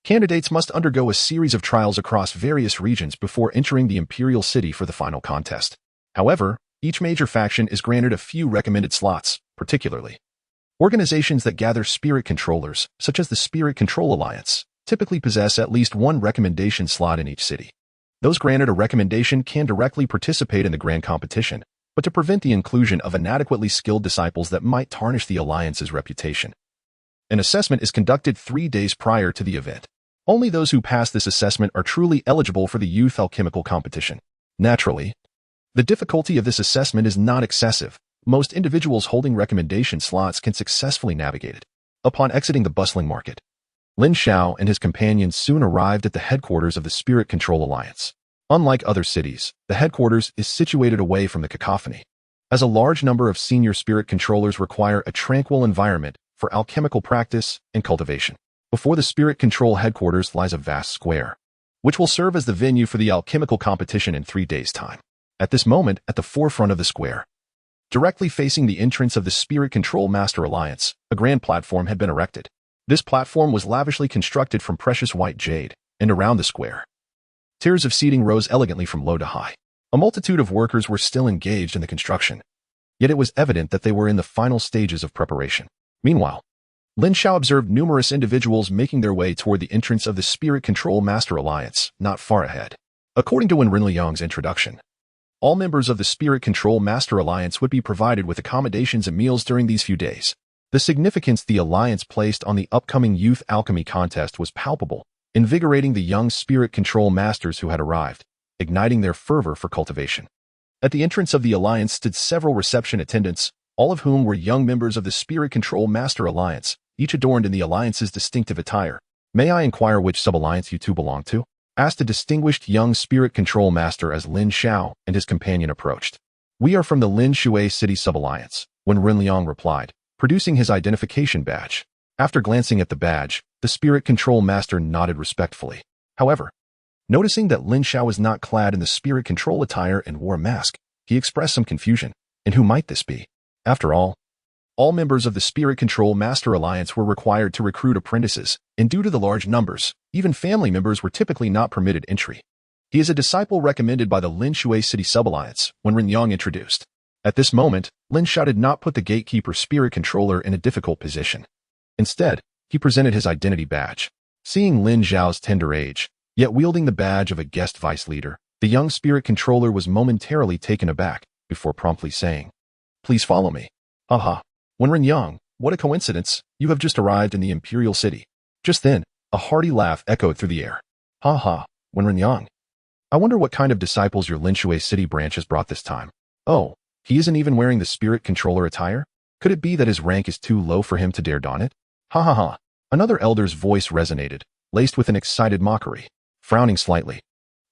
candidates must undergo a series of trials across various regions before entering the imperial city for the final contest. However, each major faction is granted a few recommended slots, particularly organizations that gather spirit controllers, such as the Spirit Control Alliance, typically possess at least one recommendation slot in each city. Those granted a recommendation can directly participate in the grand competition, but to prevent the inclusion of inadequately skilled disciples that might tarnish the alliance's reputation, an assessment is conducted 3 days prior to the event. Only those who pass this assessment are truly eligible for the youth alchemical competition. Naturally, the difficulty of this assessment is not excessive. Most individuals holding recommendation slots can successfully navigate it. Upon exiting the bustling market, Lin Xiao and his companions soon arrived at the headquarters of the Spirit Control Alliance. Unlike other cities, the headquarters is situated away from the cacophony, as a large number of senior spirit controllers require a tranquil environment for alchemical practice and cultivation. Before the Spirit Control headquarters lies a vast square, which will serve as the venue for the alchemical competition in 3 days' time. At this moment, at the forefront of the square, directly facing the entrance of the Spirit Control Master Alliance, a grand platform had been erected. This platform was lavishly constructed from precious white jade, and around the square, tiers of seating rose elegantly from low to high. A multitude of workers were still engaged in the construction, yet it was evident that they were in the final stages of preparation. Meanwhile, Lin Xiao observed numerous individuals making their way toward the entrance of the Spirit Control Master Alliance, not far ahead. According to Lin Xiao's introduction, all members of the Spirit Control Master Alliance would be provided with accommodations and meals during these few days. The significance the Alliance placed on the upcoming Youth Alchemy Contest was palpable, invigorating the young Spirit Control Masters who had arrived. igniting their fervor for cultivation. At the entrance of the alliance stood several reception attendants, all of whom were young members of the Spirit Control Master Alliance, each adorned in the alliance's distinctive attire. "May I inquire which sub-alliance you two belong to?" asked a distinguished young Spirit Control Master as Lin Xiao and his companion approached. "We are from the Lin Xiao City Sub-Alliance," Wen Renliang replied, producing his identification badge. After glancing at the badge, the Spirit Control Master nodded respectfully. However, noticing that Lin Xiao was not clad in the Spirit Control attire and wore a mask, he expressed some confusion. And who might this be? After all members of the Spirit Control Master Alliance were required to recruit apprentices, and due to the large numbers, even family members were typically not permitted entry. "He is a disciple recommended by the Lin Xiao City Sub-Alliance," Wen Renliang introduced. At this moment, Lin Xiao did not put the gatekeeper Spirit Controller in a difficult position. Instead, he presented his identity badge. Seeing Lin Xiao's tender age, yet wielding the badge of a guest vice leader, the young Spirit Controller was momentarily taken aback, before promptly saying, "Please follow me." "Haha. Wen Renliang, what a coincidence, you have just arrived in the Imperial City." Just then, a hearty laugh echoed through the air. "Ha, Wen Renliang. I wonder what kind of disciples your Lin Xiao City branch has brought this time. Oh, he isn't even wearing the Spirit Controller attire? Could it be that his rank is too low for him to dare don it?" Ha. Another elder's voice resonated, laced with an excited mockery. Frowning slightly,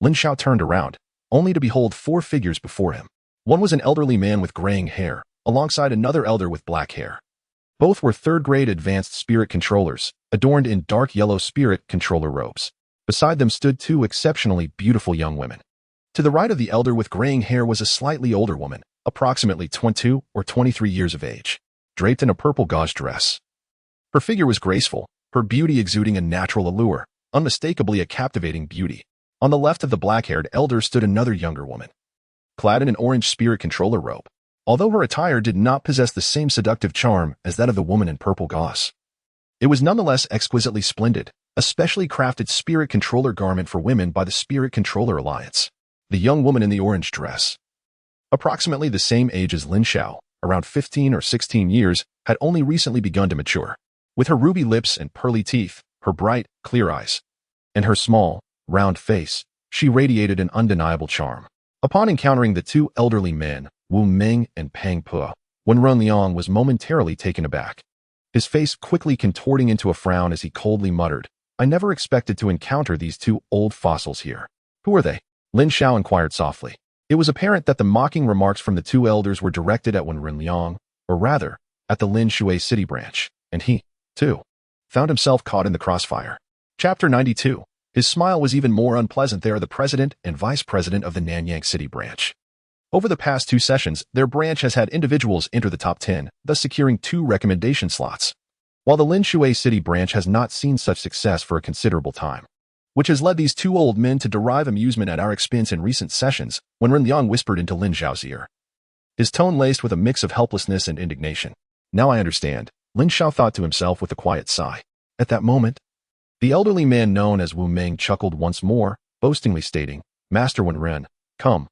Lin Xiao turned around, only to behold 4 figures before him. One was an elderly man with graying hair, alongside another elder with black hair. Both were third-grade advanced Spirit Controllers, adorned in dark yellow Spirit Controller robes. Beside them stood 2 exceptionally beautiful young women. To the right of the elder with graying hair was a slightly older woman, approximately 22 or 23 years of age, draped in a purple gauze dress. Her figure was graceful, her beauty exuding a natural allure, unmistakably a captivating beauty. On the left of the black-haired elder stood another younger woman, clad in an orange Spirit Controller robe, although her attire did not possess the same seductive charm as that of the woman in purple gauze. It was nonetheless exquisitely splendid, a specially crafted Spirit Controller garment for women by the Spirit Controller Alliance. The young woman in the orange dress, approximately the same age as Lin Xiao, around 15 or 16 years, had only recently begun to mature. With her ruby lips and pearly teeth, her bright, clear eyes, and her small, round face, she radiated an undeniable charm. Upon encountering the 2 elderly men, Wu Ming and Pang Pe, Wen Renliang was momentarily taken aback. His face quickly contorting into a frown as he coldly muttered, "I never expected to encounter these 2 old fossils here. Who are they?" Lin Xiao inquired softly. It was apparent that the mocking remarks from the 2 elders were directed at Wen Renliang, or rather, at the Lin Xiao City branch, and he, too, found himself caught in the crossfire. Chapter 92. His smile was even more unpleasant. They are the president and vice president of the Nanyang City branch. Over the past 2 sessions, their branch has had individuals enter the top 10, thus securing 2 recommendation slots. While the Lin Xiao City branch has not seen such success for a considerable time, which has led these 2 old men to derive amusement at our expense in recent sessions, when Renliang whispered into Lin Xiao's ear, his tone laced with a mix of helplessness and indignation. "Now I understand," Lin Xiao thought to himself with a quiet sigh. At that moment, the elderly man known as Wu Ming chuckled once more, boastingly stating, "Master Wen Ren, come.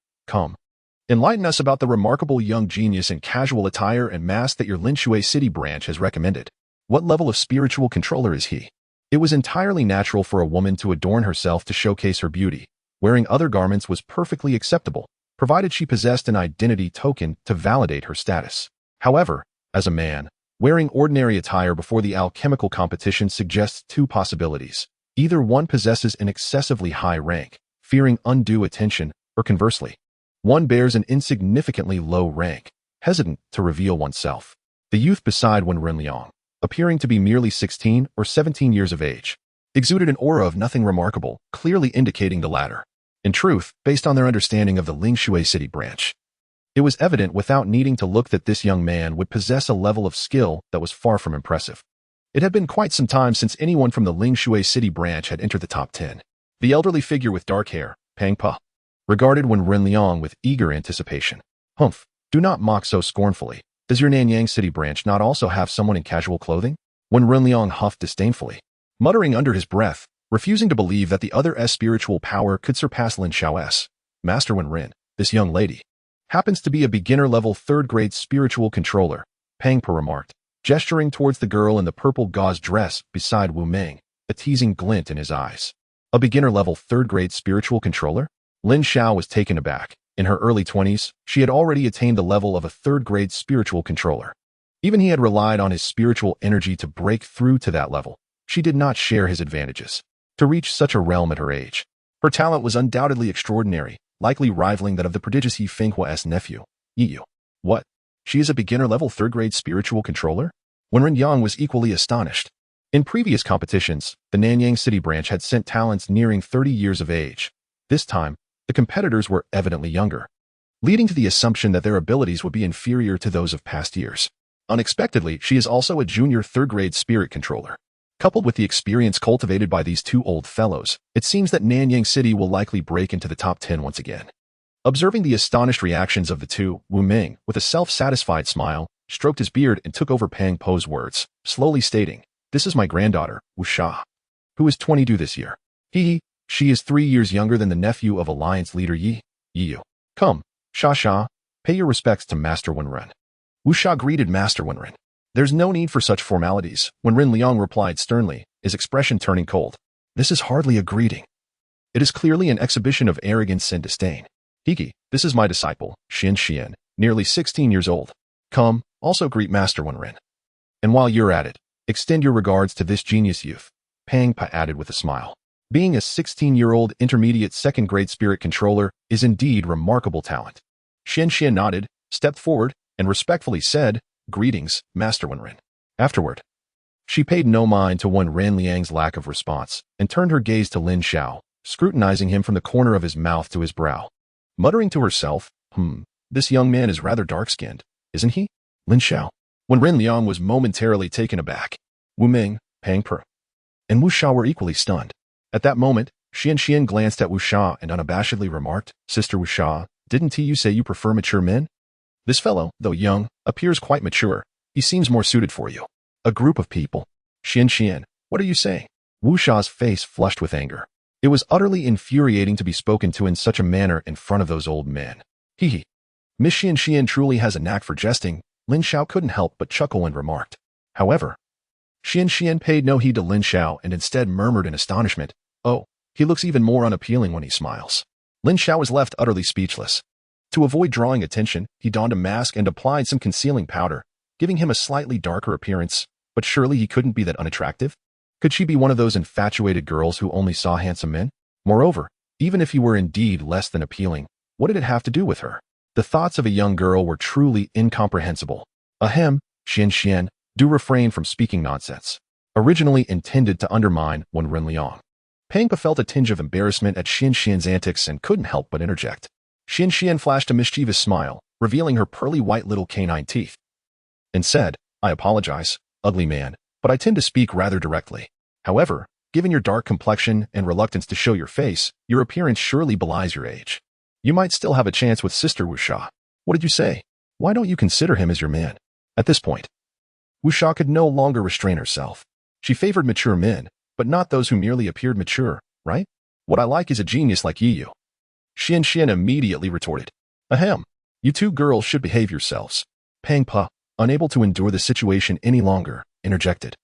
Enlighten us about the remarkable young genius in casual attire and mask that your Lin Xiao City branch has recommended. What level of spiritual controller is he?" It was entirely natural for a woman to adorn herself to showcase her beauty. Wearing other garments was perfectly acceptable, provided she possessed an identity token to validate her status. However, as a man, wearing ordinary attire before the alchemical competition suggests 2 possibilities. Either one possesses an excessively high rank, fearing undue attention, or conversely, one bears an insignificantly low rank, hesitant to reveal oneself. The youth beside Wen Renliang, appearing to be merely 16 or 17 years of age, exuded an aura of nothing remarkable, clearly indicating the latter. In truth, based on their understanding of the Lin Xiao City branch, it was evident without needing to look that this young man would possess a level of skill that was far from impressive. It had been quite some time since anyone from the Lin Xiao City branch had entered the top 10. The elderly figure with dark hair, Pang Pe, regarded Wen Renliang with eager anticipation. "Humph, do not mock so scornfully. Does your Nanyang City branch not also have someone in casual clothing?" Wen Renliang huffed disdainfully, muttering under his breath, refusing to believe that the other's spiritual power could surpass Lin Xiao's. "Master Wen Ren, this young lady happens to be a beginner-level 3rd-grade spiritual controller," Pang Pe remarked, gesturing towards the girl in the purple gauze dress beside Wu Ming, a teasing glint in his eyes. "A beginner-level 3rd-grade spiritual controller? Lin Xiao was taken aback. In her early 20s, she had already attained the level of a third-grade spiritual controller. Even he had relied on his spiritual energy to break through to that level. She did not share his advantages. To reach such a realm at her age, her talent was undoubtedly extraordinary, likely rivaling that of the prodigious Yi Fenghua's nephew, Yiyu. What? She is a beginner-level third-grade spiritual controller? Wen Yang was equally astonished. In previous competitions, the Nanyang City branch had sent talents nearing 30 years of age. This time, the competitors were evidently younger, leading to the assumption that their abilities would be inferior to those of past years. Unexpectedly, she is also a junior third-grade spirit controller. Coupled with the experience cultivated by these two old fellows, it seems that Nanyang City will likely break into the top 10 once again. Observing the astonished reactions of the two, Wu Ming, with a self-satisfied smile, stroked his beard and took over Pang Po's words, slowly stating, "This is my granddaughter, Wu Sha, who is 22 this year. She is 3 years younger than the nephew of Alliance leader Yiyu. Come, Sha, pay your respects to Master Wenren." Wu Sha greeted Master Wenren. "There's no need for such formalities," Wenren Liang replied sternly, his expression turning cold. "This is hardly a greeting. It is clearly an exhibition of arrogance and disdain. This is my disciple, Xian, nearly 16 years old. Come, also greet Master Wenren. And while you're at it, extend your regards to this genius youth," Pang Pa added with a smile. Being a 16-year-old intermediate second-grade spirit controller is indeed remarkable talent. Xian nodded, stepped forward, and respectfully said, "Greetings, Master Wenren." Afterward, she paid no mind to Wenren Liang's lack of response and turned her gaze to Lin Xiao, scrutinizing him from the corner of his mouth to his brow. Muttering to herself, this young man is rather dark-skinned, isn't he? Lin Xiao. Wenren Liang was momentarily taken aback. Wu Ming, Pang Per, and Wu Sha were equally stunned. At that moment, Xian glanced at Wu Sha and unabashedly remarked, "Sister Wu Sha, didn't you say you prefer mature men? This fellow, though young, appears quite mature. He seems more suited for you." A group of people. Xian, what are you saying? Wu Sha's face flushed with anger. It was utterly infuriating to be spoken to in such a manner in front of those old men. Miss Xian truly has a knack for jesting, Lin Xiao couldn't help but chuckle and remarked. However, Xian paid no heed to Lin Xiao and instead murmured in astonishment, "Oh, he looks even more unappealing when he smiles." Lin Xiao was left utterly speechless. To avoid drawing attention, he donned a mask and applied some concealing powder, giving him a slightly darker appearance, but surely he couldn't be that unattractive? Could she be one of those infatuated girls who only saw handsome men? Moreover, even if he were indeed less than appealing, what did it have to do with her? The thoughts of a young girl were truly incomprehensible. Ahem, Xian, do refrain from speaking nonsense. Originally intended to undermine Wenren Liang. Pang Pa felt a tinge of embarrassment at Xian's antics and couldn't help but interject. Xian flashed a mischievous smile, revealing her pearly white little canine teeth, and said, "I apologize, ugly man, but I tend to speak rather directly. However, given your dark complexion and reluctance to show your face, your appearance surely belies your age. You might still have a chance with Sister Wu Sha. What did you say? Why don't you consider him as your man?" At this point, Wu Sha could no longer restrain herself. She favored mature men, but not those who merely appeared mature, right? What I like is a genius like Yiyu. Xian immediately retorted. "Ahem, you two girls should behave yourselves." Pang Pa, unable to endure the situation any longer, interjected.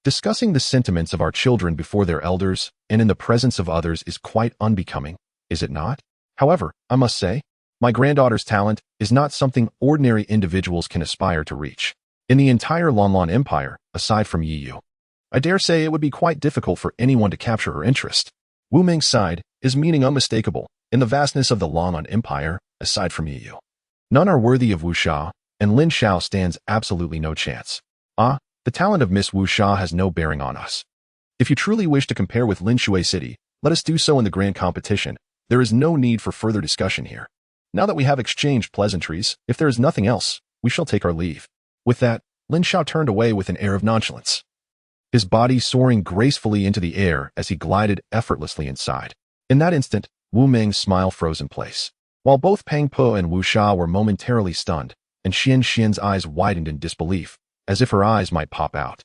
"Discussing the sentiments of our children before their elders and in the presence of others is quite unbecoming, is it not? However, I must say, my granddaughter's talent is not something ordinary individuals can aspire to reach. In the entire Lanlan Empire, aside from Yiyu, I dare say it would be quite difficult for anyone to capture her interest." Wu Ming sighed, his meaning unmistakable. In the vastness of the Lanlan Empire, aside from Yiyu, none are worthy of Wu Sha, and Lin Xiao stands absolutely no chance. The talent of Miss Wu Sha has no bearing on us. If you truly wish to compare with Lin Shui City, let us do so in the grand competition. There is no need for further discussion here. Now that we have exchanged pleasantries, if there is nothing else, we shall take our leave. With that, Lin Xiao turned away with an air of nonchalance, his body soaring gracefully into the air as he glided effortlessly inside. In that instant, Wu Ming's smile froze in place. While both Pang Po and Wu Sha were momentarily stunned, and Xian's eyes widened in disbelief, as if her eyes might pop out.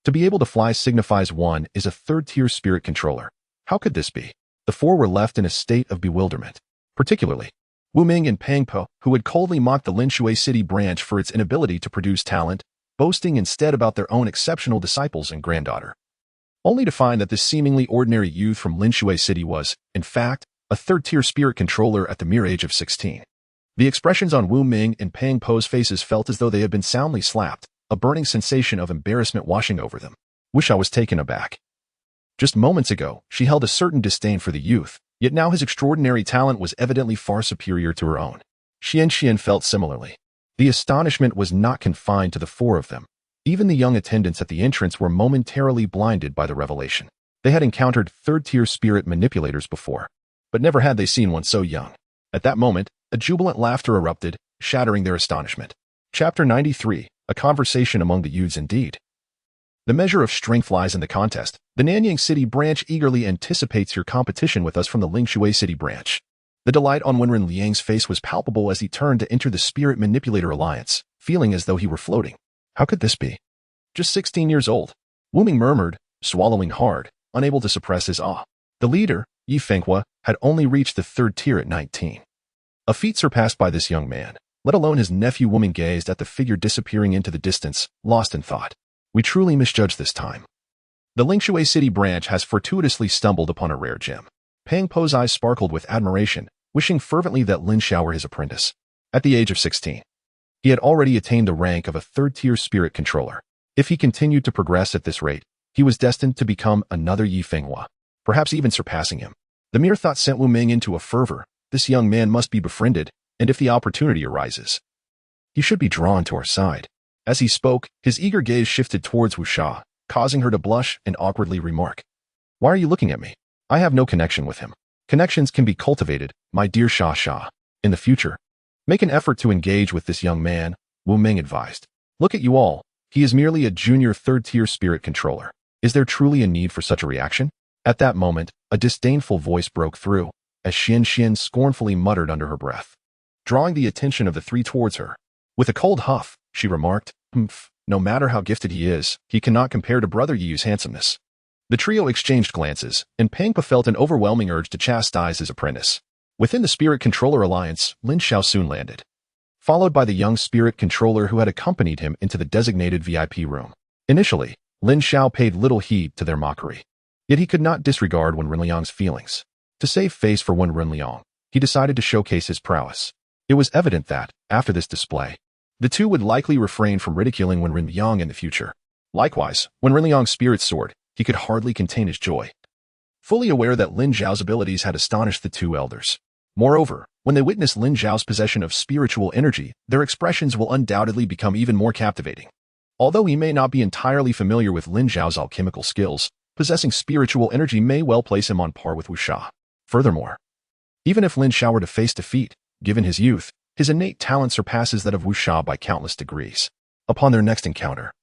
To be able to fly signifies one is a third-tier spirit controller. How could this be? The four were left in a state of bewilderment. Particularly, Wu Ming and Pang Po, who had coldly mocked the Lin Shui City branch for its inability to produce talent, boasting instead about their own exceptional disciples and granddaughter. Only to find that this seemingly ordinary youth from Lin Shui City was, in fact, a third-tier spirit controller at the mere age of 16. The expressions on Wu Ming and Pang Po's faces felt as though they had been soundly slapped, a burning sensation of embarrassment washing over them. Wu Xiao was taken aback. Just moments ago, she held a certain disdain for the youth, yet now his extraordinary talent was evidently far superior to her own. Xian felt similarly. The astonishment was not confined to the four of them. Even the young attendants at the entrance were momentarily blinded by the revelation. They had encountered third-tier spirit manipulators before, but never had they seen one so young. At that moment, a jubilant laughter erupted, shattering their astonishment. Chapter 93, A Conversation Among the Youths Indeed. The measure of strength lies in the contest. The Nanyang City branch eagerly anticipates your competition with us from the Lin Xiao City branch. The delight on Wenren Liang's face was palpable as he turned to enter the Spirit Manipulator Alliance, feeling as though he were floating. How could this be? Just 16 years old. Wu Ming murmured, swallowing hard, unable to suppress his awe. The leader, Yi Fenghua, had only reached the third tier at 19. A feat surpassed by this young man, let alone his nephew. Wu Ming gazed at the figure disappearing into the distance, lost in thought. We truly misjudged this time. The Lin Xiao City branch has fortuitously stumbled upon a rare gem. Pang Po's eyes sparkled with admiration, wishing fervently that Lin Xiao were his apprentice. At the age of 16, he had already attained the rank of a third-tier spirit controller. If he continued to progress at this rate, he was destined to become another Yi Fenghua, perhaps even surpassing him. The mere thought sent Wu Ming into a fervor. This young man must be befriended, and if the opportunity arises, he should be drawn to our side. As he spoke, his eager gaze shifted towards Wu Xiao, causing her to blush and awkwardly remark, "Why are you looking at me? I have no connection with him. Connections can be cultivated, my dear Xia. In the future, make an effort to engage with this young man," Wu Ming advised. "Look at you all. He is merely a junior third-tier spirit controller. Is there truly a need for such a reaction?" At that moment, a disdainful voice broke through, as Xian scornfully muttered under her breath, drawing the attention of the three towards her. With a cold huff, she remarked, "No matter how gifted he is, he cannot compare to Brother Yi's handsomeness." The trio exchanged glances, and Pang Po felt an overwhelming urge to chastise his apprentice. Within the Spirit Controller Alliance, Lin Xiao soon landed, followed by the young Spirit Controller who had accompanied him into the designated VIP room. Initially, Lin Xiao paid little heed to their mockery. Yet he could not disregard Wen Renliang's feelings. To save face for Wen Renliang, he decided to showcase his prowess. It was evident that, after this display, the two would likely refrain from ridiculing Wen Renliang in the future. Likewise, Wen Renliang's spirit soared. He could hardly contain his joy, fully aware that Lin Xiao's abilities had astonished the two elders. Moreover, when they witness Lin Xiao's possession of spiritual energy, their expressions will undoubtedly become even more captivating. Although he may not be entirely familiar with Lin Xiao's alchemical skills, possessing spiritual energy may well place him on par with Wu Xiao. Furthermore, even if Lin Xiao were to face defeat, given his youth, his innate talent surpasses that of Wu Xiao by countless degrees. Upon their next encounter,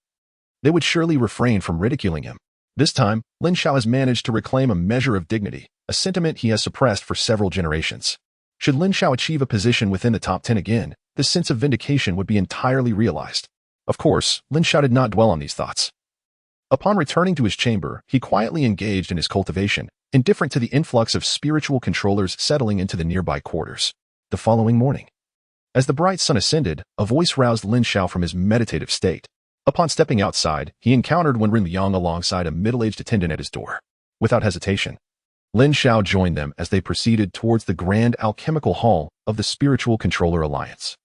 they would surely refrain from ridiculing him. This time, Lin Xiao has managed to reclaim a measure of dignity, a sentiment he has suppressed for several generations. Should Lin Xiao achieve a position within the top 10 again, this sense of vindication would be entirely realized. Of course, Lin Xiao did not dwell on these thoughts. Upon returning to his chamber, he quietly engaged in his cultivation, indifferent to the influx of spiritual controllers settling into the nearby quarters. The following morning, as the bright sun ascended, a voice roused Lin Xiao from his meditative state. Upon stepping outside, he encountered Wen Renliang alongside a middle-aged attendant at his door. Without hesitation, Lin Xiao joined them as they proceeded towards the grand alchemical hall of the Spiritual Controller Alliance.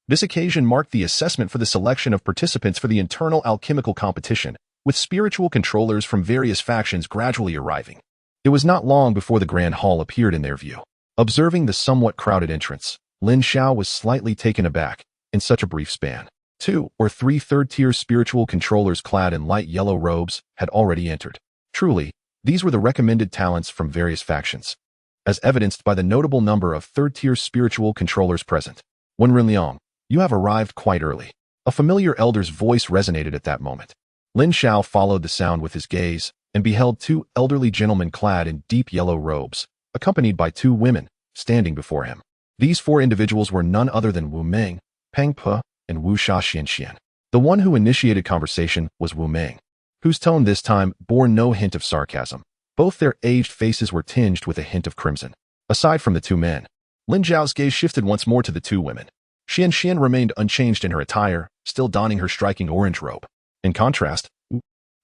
This occasion marked the assessment for the selection of participants for the internal alchemical competition, with spiritual controllers from various factions gradually arriving. It was not long before the grand hall appeared in their view. Observing the somewhat crowded entrance, Lin Xiao was slightly taken aback. In such a brief span, 2 or 3 third-tier spiritual controllers clad in light yellow robes had already entered. Truly, these were the recommended talents from various factions, as evidenced by the notable number of third-tier spiritual controllers present. Wen Renliang, you have arrived quite early. A familiar elder's voice resonated at that moment. Lin Xiao followed the sound with his gaze and beheld 2 elderly gentlemen clad in deep yellow robes, accompanied by 2 women, standing before him. These 4 individuals were none other than Wu Ming, Pang Po, and Wu Xian. The one who initiated conversation was Wu Ming, whose tone this time bore no hint of sarcasm. Both their aged faces were tinged with a hint of crimson. Aside from the 2 men, Lin Xiao's gaze shifted once more to the 2 women. Xian remained unchanged in her attire, still donning her striking orange robe. In contrast,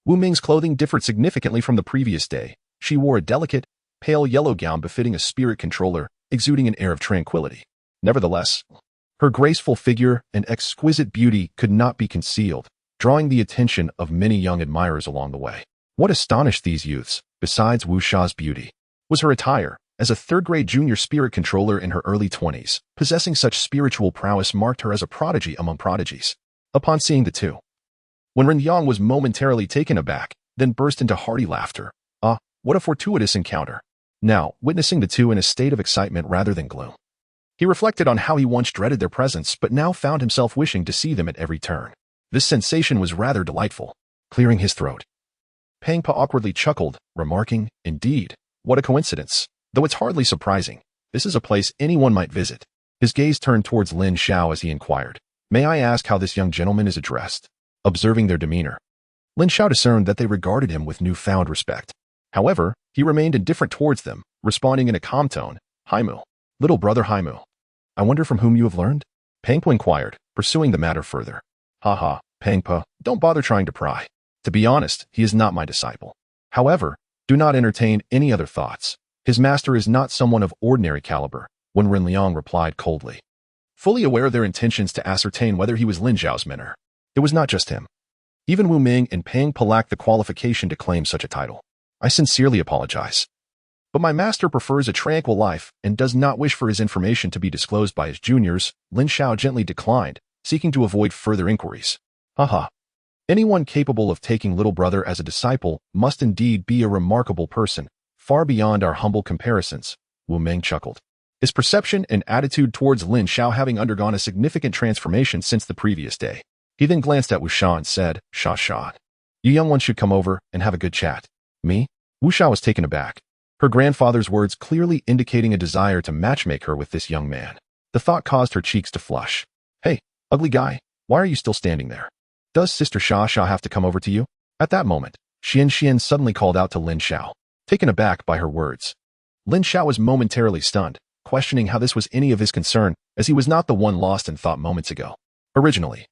Wu Ming's clothing differed significantly from the previous day. She wore a delicate, pale yellow gown befitting a spirit controller, exuding an air of tranquility. Nevertheless, her graceful figure and exquisite beauty could not be concealed, drawing the attention of many young admirers along the way. What astonished these youths, besides Wu Sha's beauty, was her attire. As a third-grade junior spirit controller in her early 20s, possessing such spiritual prowess marked her as a prodigy among prodigies. Upon seeing the two, when Lin Xiao was momentarily taken aback, then burst into hearty laughter. Ah, what a fortuitous encounter. Now, witnessing the two in a state of excitement rather than gloom, he reflected on how he once dreaded their presence but now found himself wishing to see them at every turn. This sensation was rather delightful. Clearing his throat, Pang Pa awkwardly chuckled, remarking, "Indeed, what a coincidence. Though it's hardly surprising, this is a place anyone might visit." His gaze turned towards Lin Xiao as he inquired, "May I ask how this young gentleman is addressed?" Observing their demeanor, Lin Xiao discerned that they regarded him with newfound respect. However, he remained indifferent towards them, responding in a calm tone, "Haimu, little brother Haimu. I wonder from whom you have learned?" Pang Pa inquired, pursuing the matter further. "Haha, Pang Pa, don't bother trying to pry. To be honest, he is not my disciple. However, do not entertain any other thoughts. His master is not someone of ordinary caliber," Wen Renliang replied coldly. Fully aware of their intentions to ascertain whether he was Lin Xiao's mentor, it was not just him. Even Wu Ming and Pang Pa lacked the qualification to claim such a title. "I sincerely apologize. But my master prefers a tranquil life and does not wish for his information to be disclosed by his juniors," Lin Xiao gently declined, seeking to avoid further inquiries. "Haha. Anyone capable of taking little brother as a disciple must indeed be a remarkable person, far beyond our humble comparisons," Wu Ming chuckled, his perception and attitude towards Lin Xiao having undergone a significant transformation since the previous day. He then glanced at Wu Sha and said, "Sha, you young ones should come over and have a good chat." "Me?" Wu Sha was taken aback, her grandfather's words clearly indicating a desire to matchmake her with this young man. The thought caused her cheeks to flush. "Hey, ugly guy, why are you still standing there? Does Sister Sha have to come over to you?" At that moment, Xian suddenly called out to Lin Xiao, taken aback by her words. Lin Xiao was momentarily stunned, questioning how this was any of his concern, as he was not the one lost in thought moments ago. Originally,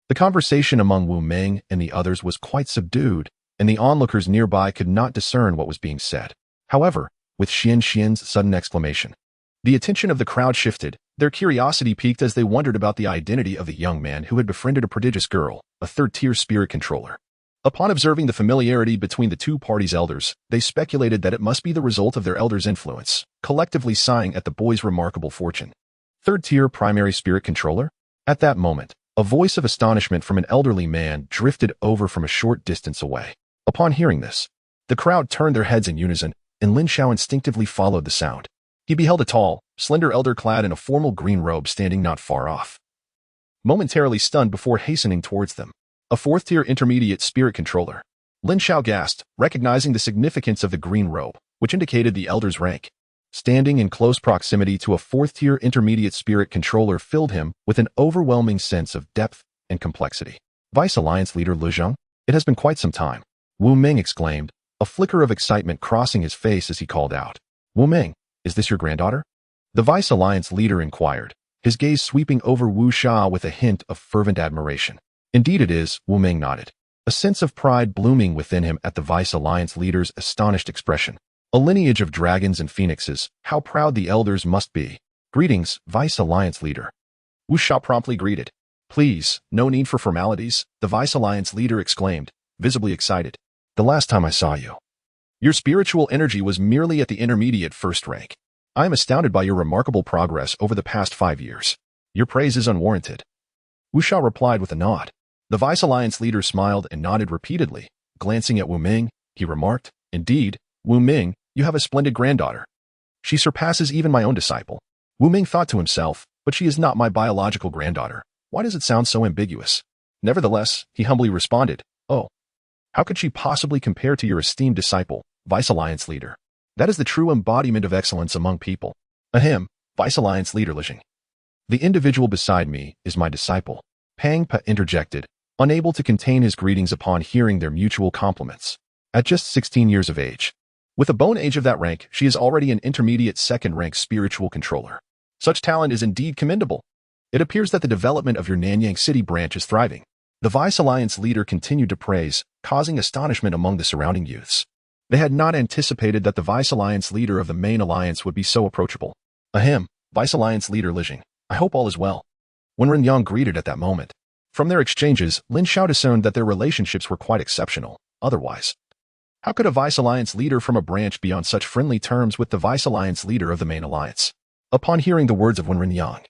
the conversation among Wu Ming and the others was quite subdued, and the onlookers nearby could not discern what was being said. However, with Xian's sudden exclamation, the attention of the crowd shifted. Their curiosity piqued as they wondered about the identity of the young man who had befriended a prodigious girl, a third-tier spirit controller. Upon observing the familiarity between the two parties' elders, they speculated that it must be the result of their elders' influence, collectively sighing at the boy's remarkable fortune. Third-tier primary spirit controller? At that moment, a voice of astonishment from an elderly man drifted over from a short distance away. Upon hearing this, the crowd turned their heads in unison, and Lin Xiao instinctively followed the sound. He beheld a tall, slender elder clad in a formal green robe standing not far off, momentarily stunned before hastening towards them. A fourth-tier intermediate spirit controller. Lin Xiao gasped, recognizing the significance of the green robe, which indicated the elder's rank. Standing in close proximity to a fourth-tier intermediate spirit controller filled him with an overwhelming sense of depth and complexity. "Vice Alliance leader Lu Zheng? It has been quite some time," Wu Ming exclaimed, a flicker of excitement crossing his face as he called out. "Wu Ming, is this your granddaughter?" The Vice Alliance leader inquired, his gaze sweeping over Wu Sha with a hint of fervent admiration. "Indeed it is," Wu Ming nodded, a sense of pride blooming within him at the Vice Alliance leader's astonished expression. "A lineage of dragons and phoenixes, how proud the elders must be." "Greetings, Vice Alliance leader." Wu Sha promptly greeted. "Please, no need for formalities," the Vice Alliance leader exclaimed, visibly excited. "The last time I saw you, your spiritual energy was merely at the intermediate first rank. I am astounded by your remarkable progress over the past 5 years. Your praise is unwarranted." Wu Sha replied with a nod. The Vice Alliance leader smiled and nodded repeatedly. Glancing at Wu Ming, he remarked, "Indeed, Wu Ming, you have a splendid granddaughter. She surpasses even my own disciple." Wu Ming thought to himself, "But she is not my biological granddaughter. Why does it sound so ambiguous?" Nevertheless, he humbly responded, "Oh, how could she possibly compare to your esteemed disciple, Vice Alliance leader? That is the true embodiment of excellence among people." "Ahem, Vice Alliance leader Lishing. The individual beside me is my disciple," Pang Pa interjected, unable to contain his greetings upon hearing their mutual compliments. At just 16 years of age, with a bone age of that rank, she is already an intermediate second-rank spiritual controller. Such talent is indeed commendable. It appears that the development of your Nanyang City branch is thriving. The Vice Alliance leader continued to praise, causing astonishment among the surrounding youths. They had not anticipated that the Vice Alliance leader of the main alliance would be so approachable. Ahem, Vice Alliance leader Lixing, I hope all is well. When Ren Yang greeted at that moment. From their exchanges, Lin Xiao discerned that their relationships were quite exceptional. Otherwise, how could a Vice Alliance leader from a branch be on such friendly terms with the Vice Alliance leader of the main alliance? Upon hearing the words of Ren Yang,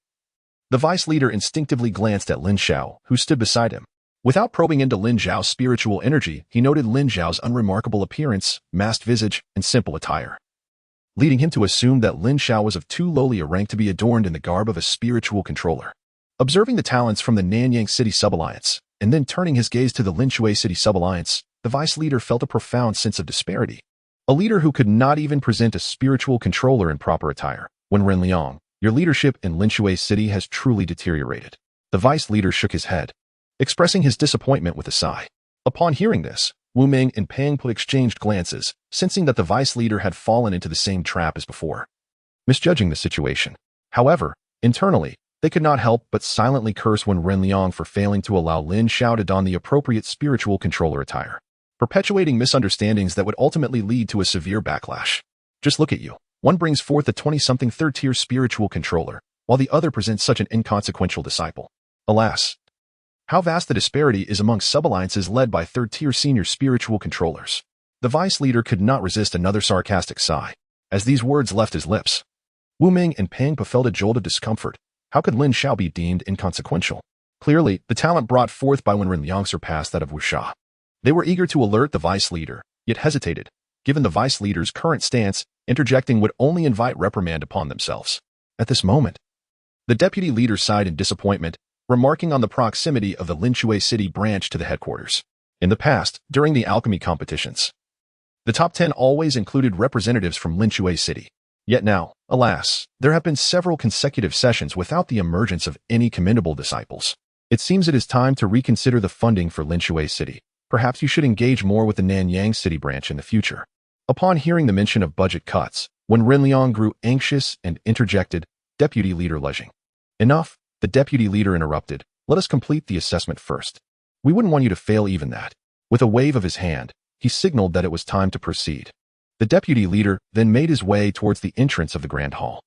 the Vice leader instinctively glanced at Lin Xiao, who stood beside him. Without probing into Lin Xiao's spiritual energy, he noted Lin Xiao's unremarkable appearance, masked visage, and simple attire, leading him to assume that Lin Xiao was of too lowly a rank to be adorned in the garb of a spiritual controller. Observing the talents from the Nanyang City Suballiance, and then turning his gaze to the Linshui City Suballiance, the vice leader felt a profound sense of disparity. A leader who could not even present a spiritual controller in proper attire. When Ren Liang, your leadership in Linshui City has truly deteriorated. The vice leader shook his head, expressing his disappointment with a sigh. Upon hearing this, Wu Ming and Pang Pu exchanged glances, sensing that the vice leader had fallen into the same trap as before, misjudging the situation. However, internally, they could not help but silently curse when Ren Liang for failing to allow Lin Xiao to don the appropriate spiritual controller attire, perpetuating misunderstandings that would ultimately lead to a severe backlash. Just look at you. One brings forth a 20-something third-tier spiritual controller, while the other presents such an inconsequential disciple. Alas, how vast the disparity is among sub-alliances led by third-tier senior spiritual controllers. The vice leader could not resist another sarcastic sigh. As these words left his lips, Wu Ming and Pang Pu felt a jolt of discomfort. How could Lin Xiao be deemed inconsequential? Clearly, the talent brought forth by Wen Liang surpassed that of Wu Sha. They were eager to alert the vice leader, yet hesitated. Given the vice leader's current stance, interjecting would only invite reprimand upon themselves. At this moment, the deputy leader sighed in disappointment, remarking on the proximity of the Linshui City branch to the headquarters. In the past, during the alchemy competitions, the top 10 always included representatives from Linshui City. Yet now, alas, there have been several consecutive sessions without the emergence of any commendable disciples. It seems it is time to reconsider the funding for Linshui City. Perhaps you should engage more with the Nanyang City branch in the future. Upon hearing the mention of budget cuts, when Ren Liang grew anxious and interjected, Deputy Leader Lexing. Enough, the deputy leader interrupted. Let us complete the assessment first. We wouldn't want you to fail even that. With a wave of his hand, he signaled that it was time to proceed. The deputy leader then made his way towards the entrance of the grand hall.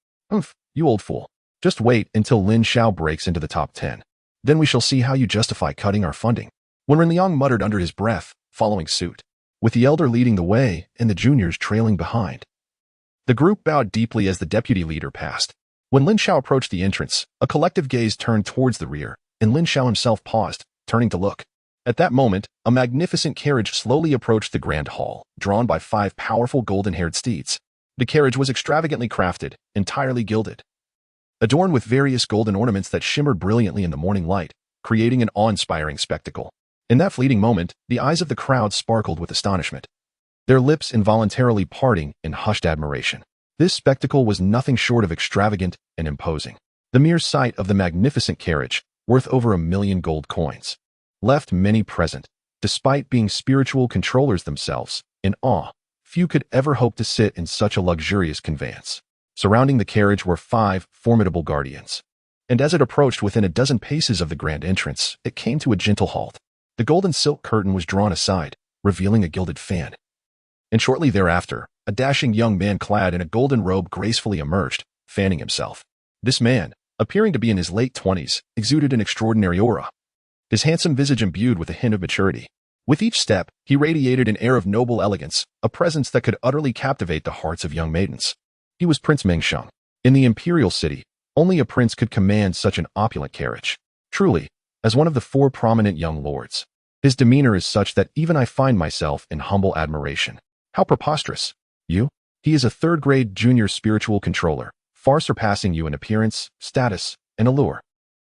You old fool. Just wait until Lin Xiao breaks into the top 10. Then we shall see how you justify cutting our funding. When Ren Liang muttered under his breath, following suit, with the elder leading the way and the juniors trailing behind. The group bowed deeply as the deputy leader passed. When Lin Xiao approached the entrance, a collective gaze turned towards the rear, and Lin Xiao himself paused, turning to look. At that moment, a magnificent carriage slowly approached the grand hall, drawn by 5 powerful golden-haired steeds. The carriage was extravagantly crafted, entirely gilded, adorned with various golden ornaments that shimmered brilliantly in the morning light, creating an awe-inspiring spectacle. In that fleeting moment, the eyes of the crowd sparkled with astonishment, their lips involuntarily parting in hushed admiration. This spectacle was nothing short of extravagant and imposing. The mere sight of the magnificent carriage, worth over 1 million gold coins, left many present, despite being spiritual controllers themselves, in awe. Few could ever hope to sit in such a luxurious conveyance. Surrounding the carriage were 5 formidable guardians, and as it approached within a dozen paces of the grand entrance, it came to a gentle halt. The golden silk curtain was drawn aside, revealing a gilded fan. And shortly thereafter, a dashing young man clad in a golden robe gracefully emerged, fanning himself. This man, appearing to be in his late 20s, exuded an extraordinary aura, his handsome visage imbued with a hint of maturity. With each step, he radiated an air of noble elegance, a presence that could utterly captivate the hearts of young maidens. He was Prince Mengsheng. In the imperial city, only a prince could command such an opulent carriage. Truly, as one of the 4 prominent young lords, his demeanor is such that even I find myself in humble admiration. How preposterous! You? He is a 3rd-grade junior spiritual controller, far surpassing you in appearance, status, and allure.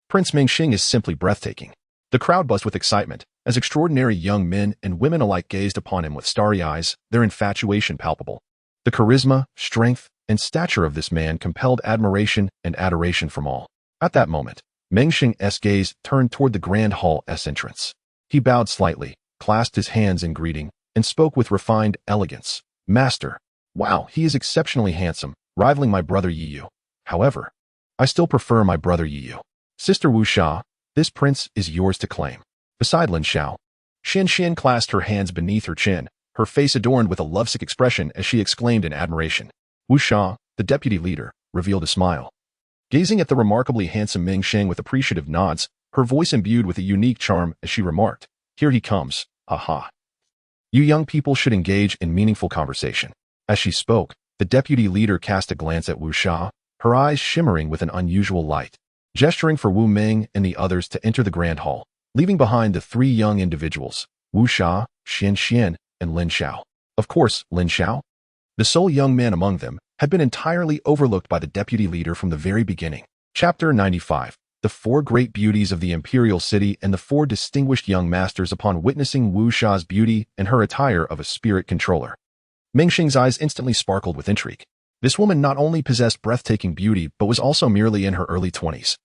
Prince Mengsheng is simply breathtaking. The crowd buzzed with excitement, as extraordinary young men and women alike gazed upon him with starry eyes, their infatuation palpable. The charisma, strength, and stature of this man compelled admiration and adoration from all. At that moment, Mengsheng's gaze turned toward the grand hall's entrance. He bowed slightly, clasped his hands in greeting, and spoke with refined elegance. Master, wow, he is exceptionally handsome, rivaling my brother Yiyu. However, I still prefer my brother Yiyu. Sister Wu Sha, this prince is yours to claim. Beside Lin Xiao, Xin clasped her hands beneath her chin, her face adorned with a lovesick expression as she exclaimed in admiration. Wu Sha, the deputy leader, revealed a smile. Gazing at the remarkably handsome Meng Sheng with appreciative nods, her voice imbued with a unique charm as she remarked, "Here he comes, aha. You young people should engage in meaningful conversation." As she spoke, the deputy leader cast a glance at Wu Sha, her eyes shimmering with an unusual light, gesturing for Wu Meng and the others to enter the grand hall, leaving behind the three young individuals, Wu Sha, Xian Xian, and Lin Xiao. Of course, Lin Xiao, the sole young man among them, had been entirely overlooked by the deputy leader from the very beginning. Chapter 95. The Four Great Beauties of the Imperial City and the Four Distinguished Young Masters upon witnessing Wu Sha's beauty and her attire of a spirit controller. Meng Sheng's eyes instantly sparkled with intrigue. This woman not only possessed breathtaking beauty but was also merely in her early 20s.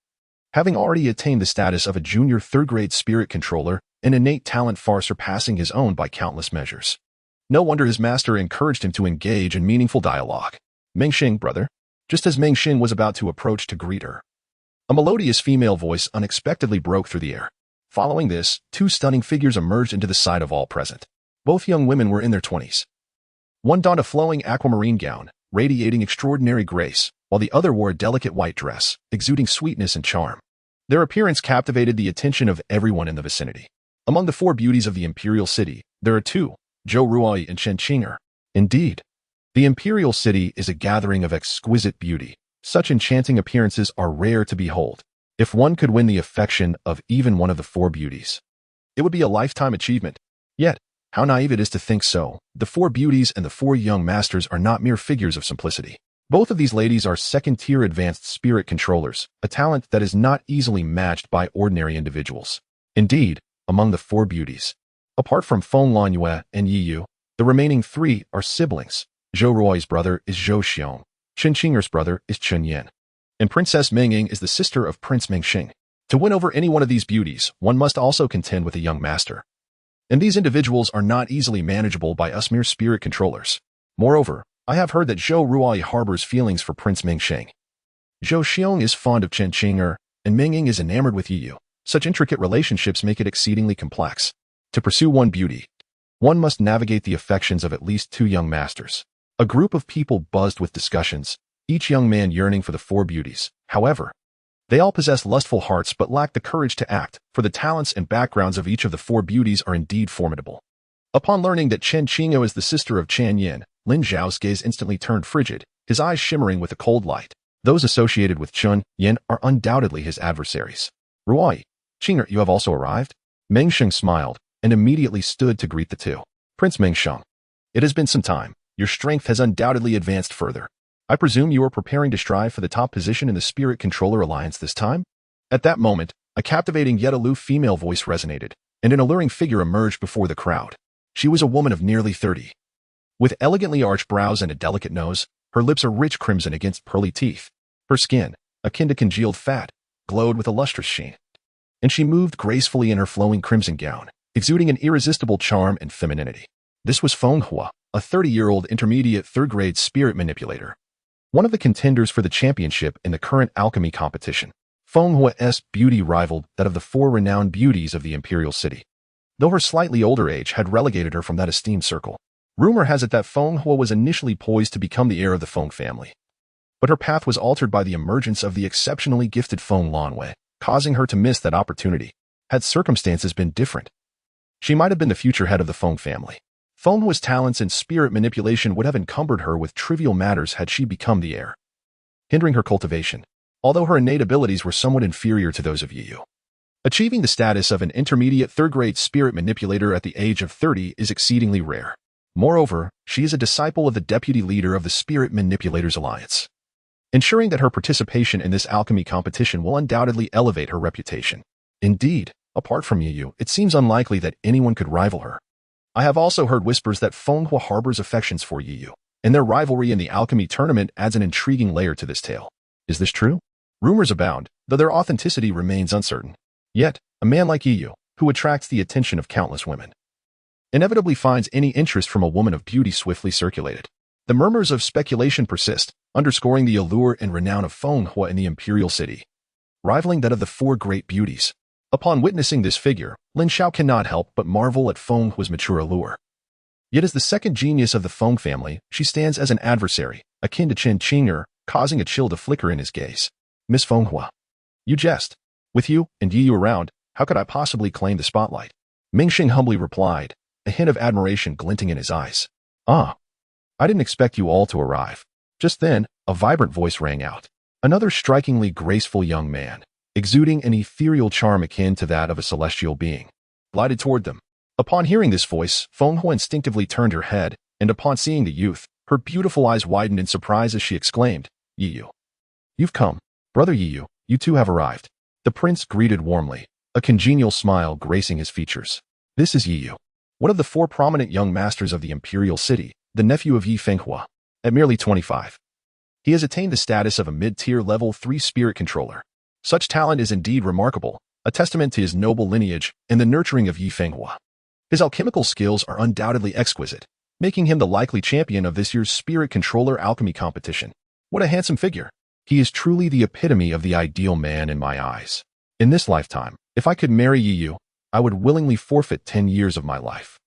Having already attained the status of a junior third-grade spirit controller, an innate talent far surpassing his own by countless measures. No wonder his master encouraged him to engage in meaningful dialogue. "Meng Sheng, brother." Just as Meng Sheng was about to approach to greet her, a melodious female voice unexpectedly broke through the air. Following this, two stunning figures emerged into the sight of all present. Both young women were in their 20s. One donned a flowing aquamarine gown, radiating extraordinary grace, while the other wore a delicate white dress, exuding sweetness and charm. Their appearance captivated the attention of everyone in the vicinity. Among the four beauties of the Imperial City, there are two, Zhou Ruoyi and Chen Qing'er. Indeed, the Imperial City is a gathering of exquisite beauty. Such enchanting appearances are rare to behold. If one could win the affection of even one of the four beauties, it would be a lifetime achievement. Yet, how naive it is to think so. The four beauties and the four young masters are not mere figures of simplicity. Both of these ladies are second-tier advanced spirit controllers, a talent that is not easily matched by ordinary individuals. Indeed, among the four beauties, apart from Feng Lanyue and Yi Yu, the remaining three are siblings. Zhou Ruoyi's brother is Zhou Xiong, Chen Qing'er's brother is Chen Yan, and Princess Meng Ying is the sister of Prince Meng Sheng. To win over any one of these beauties, one must also contend with a young master. And these individuals are not easily manageable by us mere spirit controllers. Moreover, I have heard that Zhou Ruoyi harbors feelings for Prince Meng Sheng. Zhou Xiong is fond of Chen Qing'er, and Meng Ying is enamored with Yi Yu. Such intricate relationships make it exceedingly complex. To pursue one beauty, one must navigate the affections of at least two young masters. A group of people buzzed with discussions, each young man yearning for the four beauties. However, they all possess lustful hearts but lack the courage to act, for the talents and backgrounds of each of the four beauties are indeed formidable. Upon learning that Chen Qing'er is the sister of Chen Yan, Lin Xiao's gaze instantly turned frigid, his eyes shimmering with a cold light. Those associated with Chen Yan are undoubtedly his adversaries. "Ruoyi, Qing'er, you have also arrived?" Meng Sheng smiled, and immediately stood to greet the two. "Prince Meng Sheng, it has been some time. Your strength has undoubtedly advanced further. I presume you are preparing to strive for the top position in the Spirit Controller Alliance this time?" At that moment, a captivating yet aloof female voice resonated, and an alluring figure emerged before the crowd. She was a woman of nearly 30. With elegantly arched brows and a delicate nose, her lips a rich crimson against pearly teeth. Her skin, akin to congealed fat, glowed with a lustrous sheen. And she moved gracefully in her flowing crimson gown, exuding an irresistible charm and femininity. This was Feng Hua, a 30-year-old intermediate third-grade spirit manipulator, one of the contenders for the championship in the current alchemy competition. Feng Hua's beauty rivaled that of the four renowned beauties of the Imperial City, though her slightly older age had relegated her from that esteemed circle. Rumor has it that Feng Hua was initially poised to become the heir of the Feng family, but her path was altered by the emergence of the exceptionally gifted Feng Lanwei, causing her to miss that opportunity. Had circumstances been different, she might have been the future head of the Feng family. Feng Hua's talents in spirit manipulation would have encumbered her with trivial matters had she become the heir, hindering her cultivation, although her innate abilities were somewhat inferior to those of Yi Yu. Achieving the status of an intermediate third-grade spirit manipulator at the age of 30 is exceedingly rare. Moreover, she is a disciple of the deputy leader of the Spirit Manipulators Alliance, ensuring that her participation in this alchemy competition will undoubtedly elevate her reputation. Indeed, apart from Yi Yu, it seems unlikely that anyone could rival her. I have also heard whispers that Feng Hua harbors affections for Yi Yu, and their rivalry in the alchemy tournament adds an intriguing layer to this tale. Is this true? Rumors abound, though their authenticity remains uncertain. Yet, a man like Yi Yu, who attracts the attention of countless women, inevitably finds any interest from a woman of beauty swiftly circulated. The murmurs of speculation persist, underscoring the allure and renown of Feng Hua in the Imperial City, rivaling that of the four great beauties. Upon witnessing this figure, Lin Xiao cannot help but marvel at Feng Hua's mature allure. Yet as the second genius of the Feng family, she stands as an adversary, akin to Chen Qing'er, causing a chill to flicker in his gaze. Miss Fenghua. You jest. With you and Yi Yu around, how could I possibly claim the spotlight? Mingxing humbly replied, a hint of admiration glinting in his eyes. Ah. I didn't expect you all to arrive. Just then, a vibrant voice rang out. Another strikingly graceful young man, exuding an ethereal charm akin to that of a celestial being, glided toward them. Upon hearing this voice, Fenghua instinctively turned her head, and upon seeing the youth, her beautiful eyes widened in surprise as she exclaimed, Yi Yu. You've come. Brother Yi Yu, you too have arrived. The prince greeted warmly, a congenial smile gracing his features. This is Yi Yu, one of the 4 prominent young masters of the imperial city, the nephew of Yi Fenghua. At merely 25, he has attained the status of a mid-tier level 3 spirit controller. Such talent is indeed remarkable, a testament to his noble lineage and the nurturing of Yi Fenghua. His alchemical skills are undoubtedly exquisite, making him the likely champion of this year's spirit controller alchemy competition. What a handsome figure. He is truly the epitome of the ideal man in my eyes. In this lifetime, if I could marry Yi Yu, I would willingly forfeit 10 years of my life.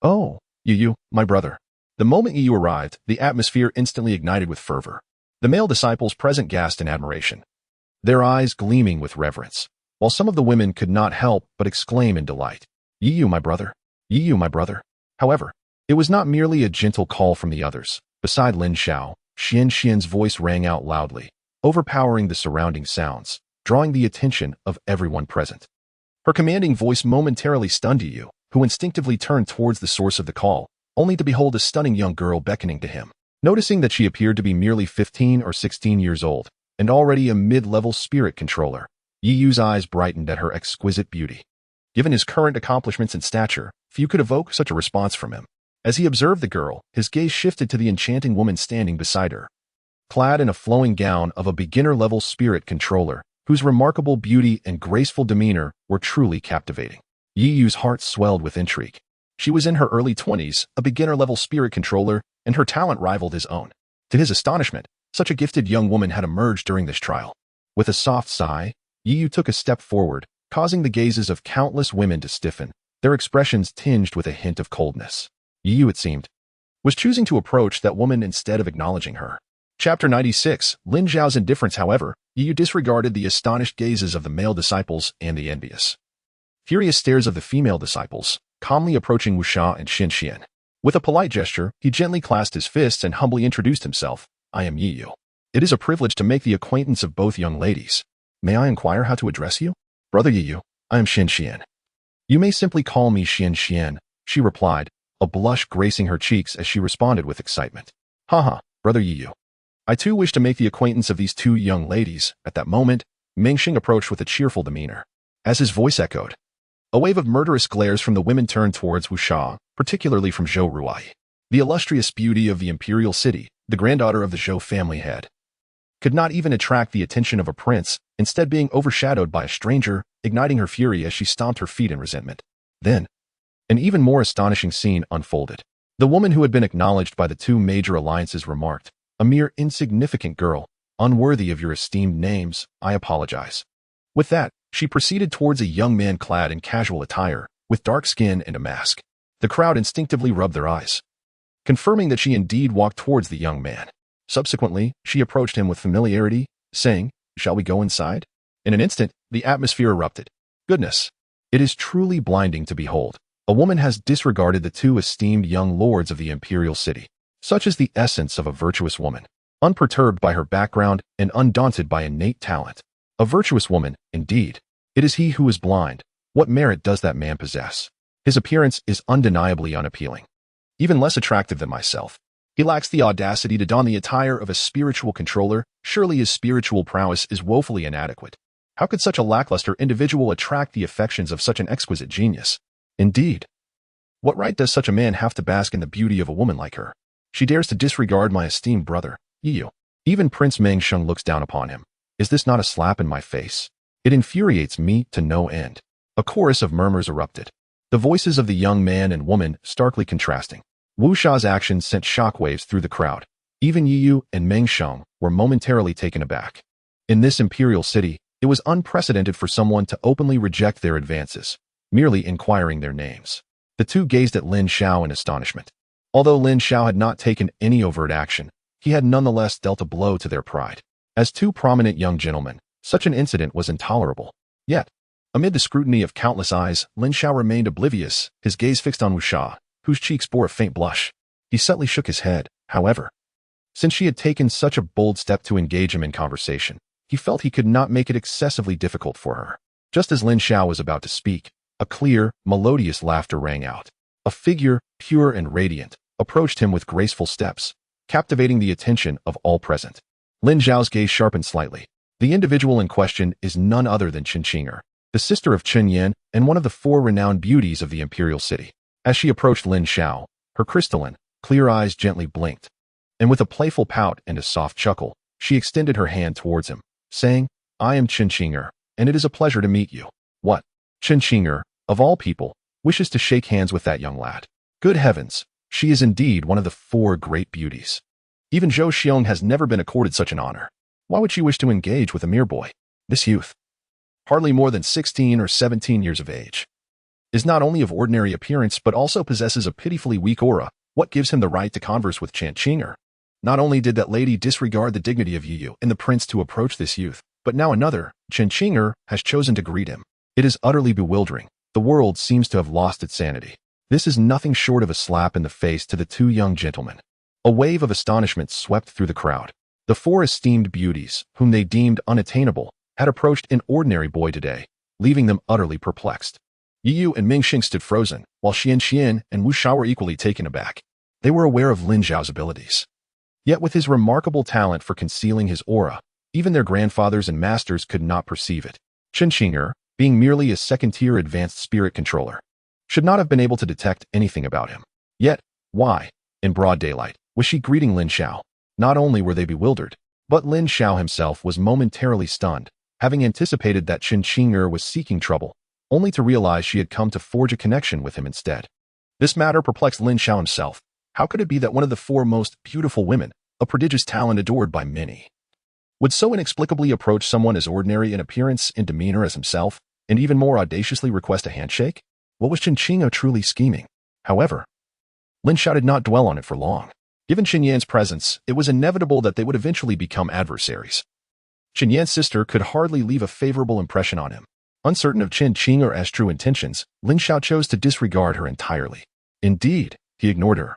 Oh, Yi Yu, my brother. The moment Yi Yu arrived, the atmosphere instantly ignited with fervor. The male disciples present gasped in admiration, their eyes gleaming with reverence, while some of the women could not help but exclaim in delight. Yi Yu, my brother. Yi Yu, my brother. However, it was not merely a gentle call from the others. Beside Lin Xiao, Xian's voice rang out loudly, overpowering the surrounding sounds, drawing the attention of everyone present. Her commanding voice momentarily stunned Yi Yu, who instinctively turned towards the source of the call, only to behold a stunning young girl beckoning to him. Noticing that she appeared to be merely 15 or 16 years old, and already a mid-level spirit controller, Yi Yu's eyes brightened at her exquisite beauty. Given his current accomplishments and stature, few could evoke such a response from him. As he observed the girl, his gaze shifted to the enchanting woman standing beside her, clad in a flowing gown of a beginner-level spirit controller, whose remarkable beauty and graceful demeanor were truly captivating. Yi Yu's heart swelled with intrigue. She was in her early 20s, a beginner-level spirit controller, and her talent rivaled his own. To his astonishment, such a gifted young woman had emerged during this trial. With a soft sigh, Yi Yu took a step forward, causing the gazes of countless women to stiffen, their expressions tinged with a hint of coldness. Yi Yu, it seemed, was choosing to approach that woman instead of acknowledging her. Chapter 96, Lin Xiao's indifference. However, Yi Yu disregarded the astonished gazes of the male disciples and the envious, furious stares of the female disciples, calmly approaching Wuxia and Xian. With a polite gesture, he gently clasped his fists and humbly introduced himself. I am Yi Yu. It is a privilege to make the acquaintance of both young ladies. May I inquire how to address you? Brother Yi Yu, I am Xian. You may simply call me Xian, she replied, a blush gracing her cheeks as she responded with excitement. Haha, Brother Yi Yu. I too wish to make the acquaintance of these 2 young ladies. At that moment, Mingxing approached with a cheerful demeanor. As his voice echoed, a wave of murderous glares from the women turned towards Wuxia, particularly from Zhou Ruai. The illustrious beauty of the imperial city, the granddaughter of the Zhou family head, could not even attract the attention of a prince, instead being overshadowed by a stranger, igniting her fury as she stomped her feet in resentment. Then, an even more astonishing scene unfolded. The woman who had been acknowledged by the 2 major alliances remarked, a mere insignificant girl, unworthy of your esteemed names, I apologize. With that, she proceeded towards a young man clad in casual attire, with dark skin and a mask. The crowd instinctively rubbed their eyes, confirming that she indeed walked towards the young man. Subsequently, she approached him with familiarity, saying, Shall we go inside? In an instant, the atmosphere erupted. Goodness! It is truly blinding to behold. A woman has disregarded the 2 esteemed young lords of the imperial city. Such is the essence of a virtuous woman, unperturbed by her background and undaunted by innate talent. A virtuous woman, indeed. It is he who is blind. What merit does that man possess? His appearance is undeniably unappealing. Even less attractive than myself. He lacks the audacity to don the attire of a spiritual controller. Surely his spiritual prowess is woefully inadequate. How could such a lackluster individual attract the affections of such an exquisite genius? Indeed. What right does such a man have to bask in the beauty of a woman like her? She dares to disregard my esteemed brother, Yi Yu. Even Prince Mengsheng looks down upon him. Is this not a slap in my face? It infuriates me to no end. A chorus of murmurs erupted, the voices of the young man and woman starkly contrasting. Wu Sha's actions sent shockwaves through the crowd. Even Yi Yu and Meng Sheng were momentarily taken aback. In this imperial city, it was unprecedented for someone to openly reject their advances, merely inquiring their names. The 2 gazed at Lin Xiao in astonishment. Although Lin Xiao had not taken any overt action, he had nonetheless dealt a blow to their pride. As two prominent young gentlemen, such an incident was intolerable. Yet, amid the scrutiny of countless eyes, Lin Xiao remained oblivious, his gaze fixed on Wu Sha, whose cheeks bore a faint blush. He subtly shook his head, however. Since she had taken such a bold step to engage him in conversation, he felt he could not make it excessively difficult for her. Just as Lin Xiao was about to speak, a clear, melodious laughter rang out. A figure, pure and radiant, approached him with graceful steps, captivating the attention of all present. Lin Xiao's gaze sharpened slightly. The individual in question is none other than Qin Qing'er, the sister of Qin Yan and one of the four renowned beauties of the imperial city. As she approached Lin Xiao, her crystalline, clear eyes gently blinked, and with a playful pout and a soft chuckle, she extended her hand towards him, saying, "I am Qin Qing'er, and it is a pleasure to meet you." What? Qin Qing'er, of all people, wishes to shake hands with that young lad. Good heavens, she is indeed one of the four great beauties. Even Zhou Xiong has never been accorded such an honor. Why would she wish to engage with a mere boy? This youth, hardly more than 16 or 17 years of age, is not only of ordinary appearance but also possesses a pitifully weak aura. What gives him the right to converse with Qin Qing'er? Not only did that lady disregard the dignity of Yu and the prince to approach this youth, but now another, Qin Qing'er, has chosen to greet him. It is utterly bewildering. The world seems to have lost its sanity. This is nothing short of a slap in the face to the two young gentlemen. A wave of astonishment swept through the crowd. The four esteemed beauties, whom they deemed unattainable, had approached an ordinary boy today, leaving them utterly perplexed. Yu and Mingxing stood frozen, while Xian and Wu Sha were equally taken aback. They were aware of Lin Xiao's abilities. Yet with his remarkable talent for concealing his aura, even their grandfathers and masters could not perceive it. Qin Qing'er, being merely a second-tier advanced spirit controller, should not have been able to detect anything about him. Yet, why, in broad daylight, was she greeting Lin Xiao? Not only were they bewildered, but Lin Xiao himself was momentarily stunned, having anticipated that Qin Qing'er was seeking trouble, only to realize she had come to forge a connection with him instead. This matter perplexed Lin Xiao himself. How could it be that one of the four most beautiful women, a prodigious talent adored by many, would so inexplicably approach someone as ordinary in appearance and demeanor as himself, and even more audaciously request a handshake? What was Qin Qing'er truly scheming? However, Lin Xiao did not dwell on it for long. Given Qin Yan's presence, it was inevitable that they would eventually become adversaries. Qin Yan's sister could hardly leave a favorable impression on him. Uncertain of Qin Qing'er's true intentions, Lin Xiao chose to disregard her entirely. Indeed, he ignored her,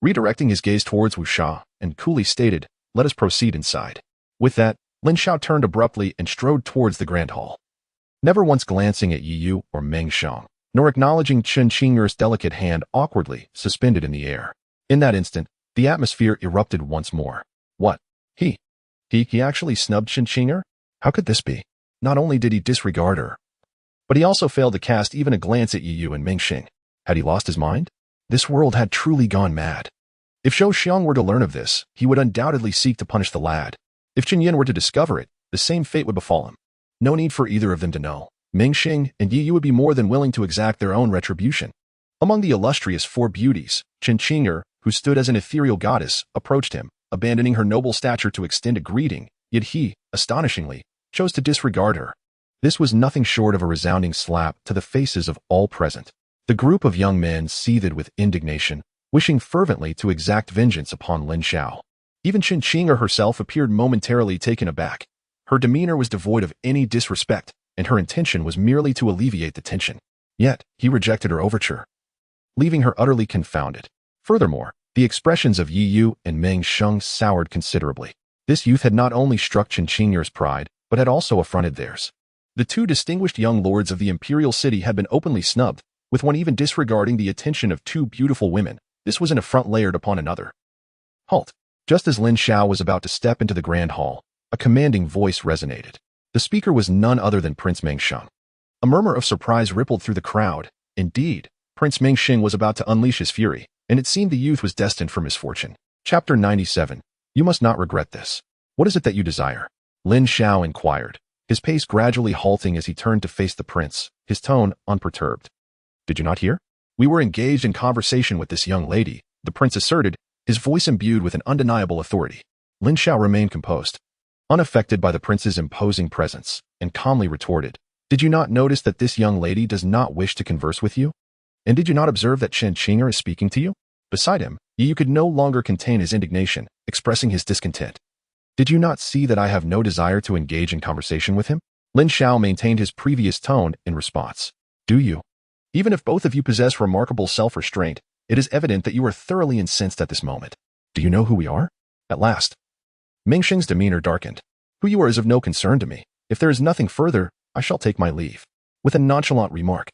redirecting his gaze towards Wu Sha, and coolly stated, "Let us proceed inside." With that, Lin Xiao turned abruptly and strode towards the grand hall. Never once glancing at Yu or Meng Xiang, nor acknowledging Qin Qing'er's delicate hand awkwardly suspended in the air. In that instant, the atmosphere erupted once more. What? He actually snubbed Qin Qing'er? How could this be? Not only did he disregard her, but he also failed to cast even a glance at Yu and Mingxing. Had he lost his mind? This world had truly gone mad. If Zhou Xiong were to learn of this, he would undoubtedly seek to punish the lad. If Qin Yan were to discover it, the same fate would befall him. No need for either of them to know. Mingxing and Yu would be more than willing to exact their own retribution. Among the illustrious four beauties, Qin Qing'er, who stood as an ethereal goddess, approached him, abandoning her noble stature to extend a greeting, yet he, astonishingly, chose to disregard her. This was nothing short of a resounding slap to the faces of all present. The group of young men seethed with indignation, wishing fervently to exact vengeance upon Lin Xiao. Even Qin Qing'er herself appeared momentarily taken aback. Her demeanor was devoid of any disrespect, and her intention was merely to alleviate the tension. Yet, he rejected her overture, leaving her utterly confounded. Furthermore, the expressions of Yu and Meng Xiang soured considerably. This youth had not only struck Qin Qing'er's pride, but had also affronted theirs. The two distinguished young lords of the imperial city had been openly snubbed, with one even disregarding the attention of two beautiful women. This was an affront layered upon another. Halt! Just as Lin Xiao was about to step into the grand hall, a commanding voice resonated. The speaker was none other than Prince Mengxiang. A murmur of surprise rippled through the crowd. Indeed, Prince Mengxing was about to unleash his fury, and it seemed the youth was destined for misfortune. Chapter 97. You must not regret this. What is it that you desire? Lin Xiao inquired, his pace gradually halting as he turned to face the prince, his tone unperturbed. Did you not hear? We were engaged in conversation with this young lady, the prince asserted, his voice imbued with an undeniable authority. Lin Xiao remained composed, unaffected by the prince's imposing presence, and calmly retorted, Did you not notice that this young lady does not wish to converse with you? And did you not observe that Qin Qing'er is speaking to you? Beside him, Yu could no longer contain his indignation, expressing his discontent. Did you not see that I have no desire to engage in conversation with him? Lin Xiao maintained his previous tone in response. Do you? Even if both of you possess remarkable self-restraint, it is evident that you are thoroughly incensed at this moment. Do you know who we are? At last. Mingxing's demeanor darkened. Who you are is of no concern to me. If there is nothing further, I shall take my leave. With a nonchalant remark,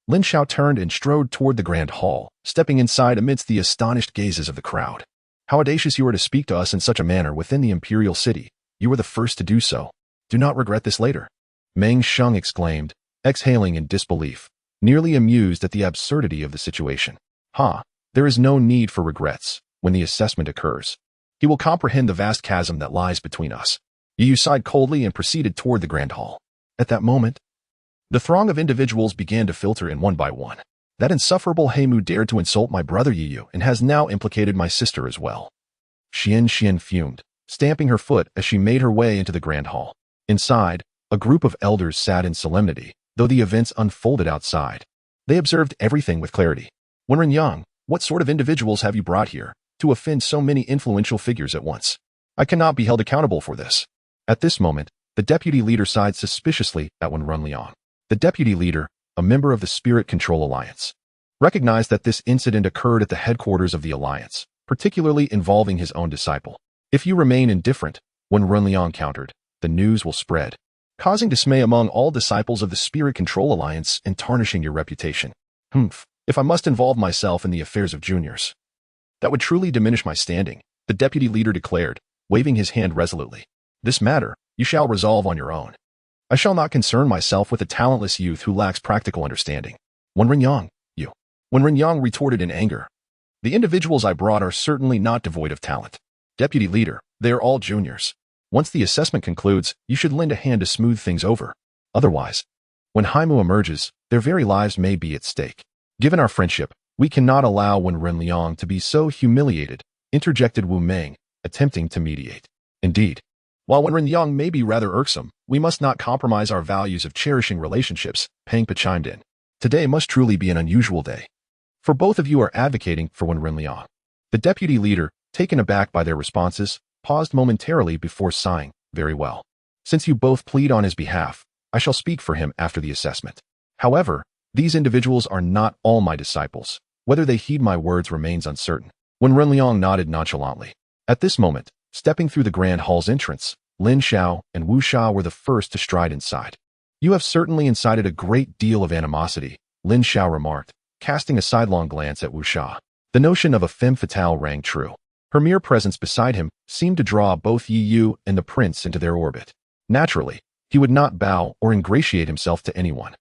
Lin Xiao turned and strode toward the grand hall, stepping inside amidst the astonished gazes of the crowd. How audacious you are to speak to us in such a manner within the imperial city. You were the first to do so. Do not regret this later. Meng Sheng exclaimed, exhaling in disbelief, nearly amused at the absurdity of the situation. There is no need for regrets when the assessment occurs. He will comprehend the vast chasm that lies between us. Yu sighed coldly and proceeded toward the grand hall. At that moment, the throng of individuals began to filter in one by one. That insufferable Heimu dared to insult my brother Yu and has now implicated my sister as well. Xian fumed, stamping her foot as she made her way into the grand hall. Inside, a group of elders sat in solemnity, though the events unfolded outside. They observed everything with clarity. Wenren Yang, what sort of individuals have you brought here to offend so many influential figures at once? I cannot be held accountable for this. At this moment, the deputy leader sighed suspiciously at Wenren Liang. The deputy leader, a member of the Spirit Control Alliance, recognized that this incident occurred at the headquarters of the Alliance, particularly involving his own disciple. If you remain indifferent, Wenren Liang countered, the news will spread, causing dismay among all disciples of the Spirit Control Alliance and tarnishing your reputation. If I must involve myself in the affairs of juniors, that would truly diminish my standing, the deputy leader declared, waving his hand resolutely. This matter, you shall resolve on your own. I shall not concern myself with a talentless youth who lacks practical understanding. Wenren Yang retorted in anger. The individuals I brought are certainly not devoid of talent. Deputy leader, they are all juniors. Once the assessment concludes, you should lend a hand to smooth things over. Otherwise, when Heimu emerges, their very lives may be at stake. Given our friendship, we cannot allow Wenren Liang to be so humiliated, interjected Wu Meng, attempting to mediate. Indeed, while Wenren Liang may be rather irksome, we must not compromise our values of cherishing relationships, Pang Pa chimed in. Today must truly be an unusual day. For both of you are advocating for Wenren Liang. The deputy leader, taken aback by their responses, paused momentarily before sighing. Very well. Since you both plead on his behalf, I shall speak for him after the assessment. However, these individuals are not all my disciples. Whether they heed my words remains uncertain. Wenren Liang nodded nonchalantly. At this moment, stepping through the grand hall's entrance, Lin Xiao and Wu Sha were the first to stride inside. You have certainly incited a great deal of animosity, Lin Xiao remarked, casting a sidelong glance at Wu Sha. The notion of a femme fatale rang true. Her mere presence beside him seemed to draw both Yi Yu and the prince into their orbit. Naturally, he would not bow or ingratiate himself to anyone,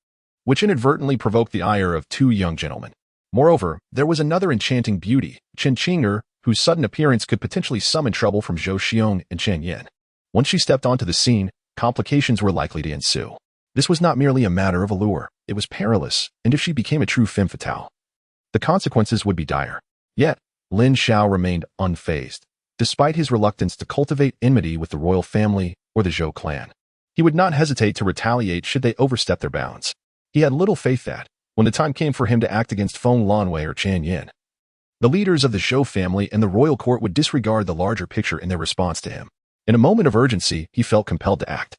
which inadvertently provoked the ire of two young gentlemen. Moreover, there was another enchanting beauty, Chen Qing'er, whose sudden appearance could potentially summon trouble from Zhou Xiong and Chen Yin. Once she stepped onto the scene, complications were likely to ensue. This was not merely a matter of allure, it was perilous, and if she became a true femme fatale, the consequences would be dire. Yet, Lin Xiao remained unfazed, despite his reluctance to cultivate enmity with the royal family or the Zhou clan. He would not hesitate to retaliate should they overstep their bounds. He had little faith that, when the time came for him to act against Feng Lanwei or Chen Yin, the leaders of the Zhou family and the royal court would disregard the larger picture in their response to him. In a moment of urgency, he felt compelled to act.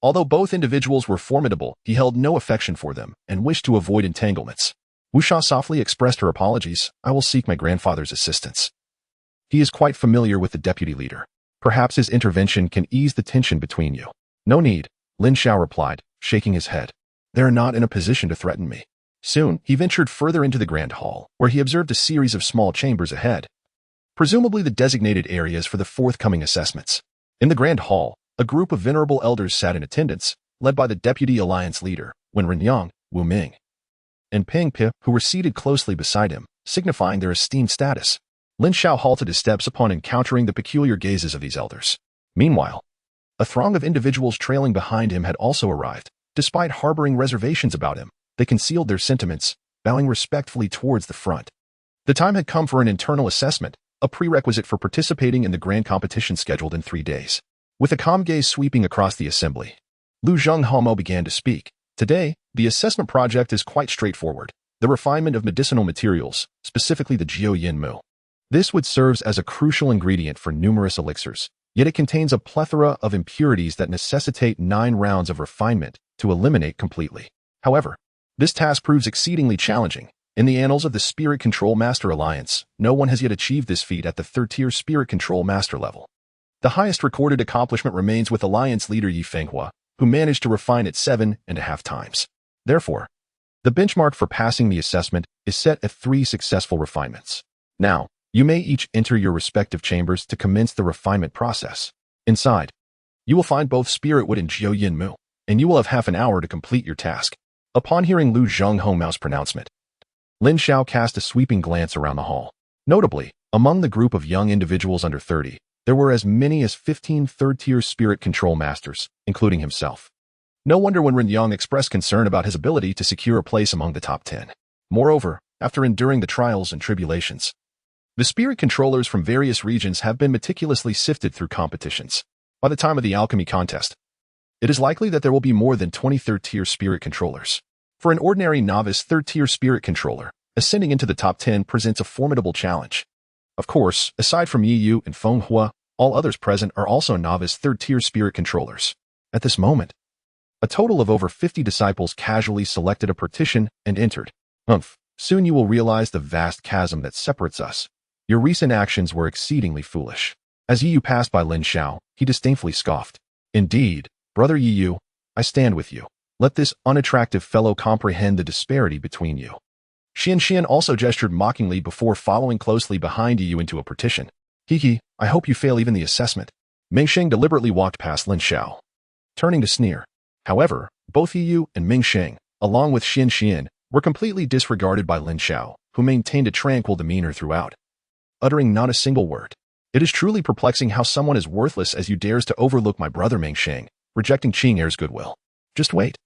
Although both individuals were formidable, he held no affection for them and wished to avoid entanglements. Wu Sha softly expressed her apologies. I will seek my grandfather's assistance. He is quite familiar with the deputy leader. Perhaps his intervention can ease the tension between you. No need, Lin Xiao replied, shaking his head. They are not in a position to threaten me. Soon, he ventured further into the grand hall, where he observed a series of small chambers ahead, presumably the designated areas for the forthcoming assessments. In the grand hall, a group of venerable elders sat in attendance, led by the deputy alliance leader, Wenren Yang, Wu Ming, and Peng Pi, who were seated closely beside him, signifying their esteemed status. Lin Xiao halted his steps upon encountering the peculiar gazes of these elders. Meanwhile, a throng of individuals trailing behind him had also arrived. Despite harboring reservations about him, they concealed their sentiments, bowing respectfully towards the front. The time had come for an internal assessment, a prerequisite for participating in the grand competition scheduled in 3 days. With a calm gaze sweeping across the assembly, Lu Zhenghamo began to speak. Today, the assessment project is quite straightforward. the refinement of medicinal materials, specifically the Jiao Yin Mu. This wood serves as a crucial ingredient for numerous elixirs, yet it contains a plethora of impurities that necessitate 9 rounds of refinement to eliminate completely. However, this task proves exceedingly challenging. In the annals of the Spirit Control Master Alliance, no one has yet achieved this feat at the 3rd-tier Spirit Control Master level. The highest recorded accomplishment remains with Alliance leader Yi Fenghua, who managed to refine it 7.5 times. Therefore, the benchmark for passing the assessment is set at 3 successful refinements. Now, you may each enter your respective chambers to commence the refinement process. Inside, you will find both Spirit Wood and Jiao Yin Mu, and you will have half an hour to complete your task. Upon hearing Lu Zhenghongmao's pronouncement, Lin Xiao cast a sweeping glance around the hall. Notably, among the group of young individuals under 30, there were as many as 15 3rd-tier Spirit Control Masters, including himself. No wonder when Ren Yang expressed concern about his ability to secure a place among the top 10. Moreover, after enduring the trials and tribulations, the Spirit Controllers from various regions have been meticulously sifted through competitions. By the time of the alchemy contest, it is likely that there will be more than 20 3rd-tier Spirit Controllers. For an ordinary novice 3rd-tier Spirit Controller, ascending into the top 10 presents a formidable challenge. Of course, aside from Yi Yu and Feng Hua, all others present are also novice 3rd-tier Spirit Controllers. At this moment, a total of over 50 disciples casually selected a partition and entered. Soon you will realize the vast chasm that separates us. Your recent actions were exceedingly foolish. As Yi Yu passed by Lin Xiao, he disdainfully scoffed. Indeed, brother Yi Yu, I stand with you. Let this unattractive fellow comprehend the disparity between you. Xian also gestured mockingly before following closely behind Yi Yu into a partition. Hee, I hope you fail even the assessment. Mingsheng deliberately walked past Lin Xiao, turning to sneer. However, both Yi Yu and Mingsheng, along with Xian, were completely disregarded by Lin Xiao, who maintained a tranquil demeanor throughout, uttering not a single word. It is truly perplexing how someone as worthless as you dares to overlook my brother Mingsheng, rejecting Qing Er's goodwill. Just wait.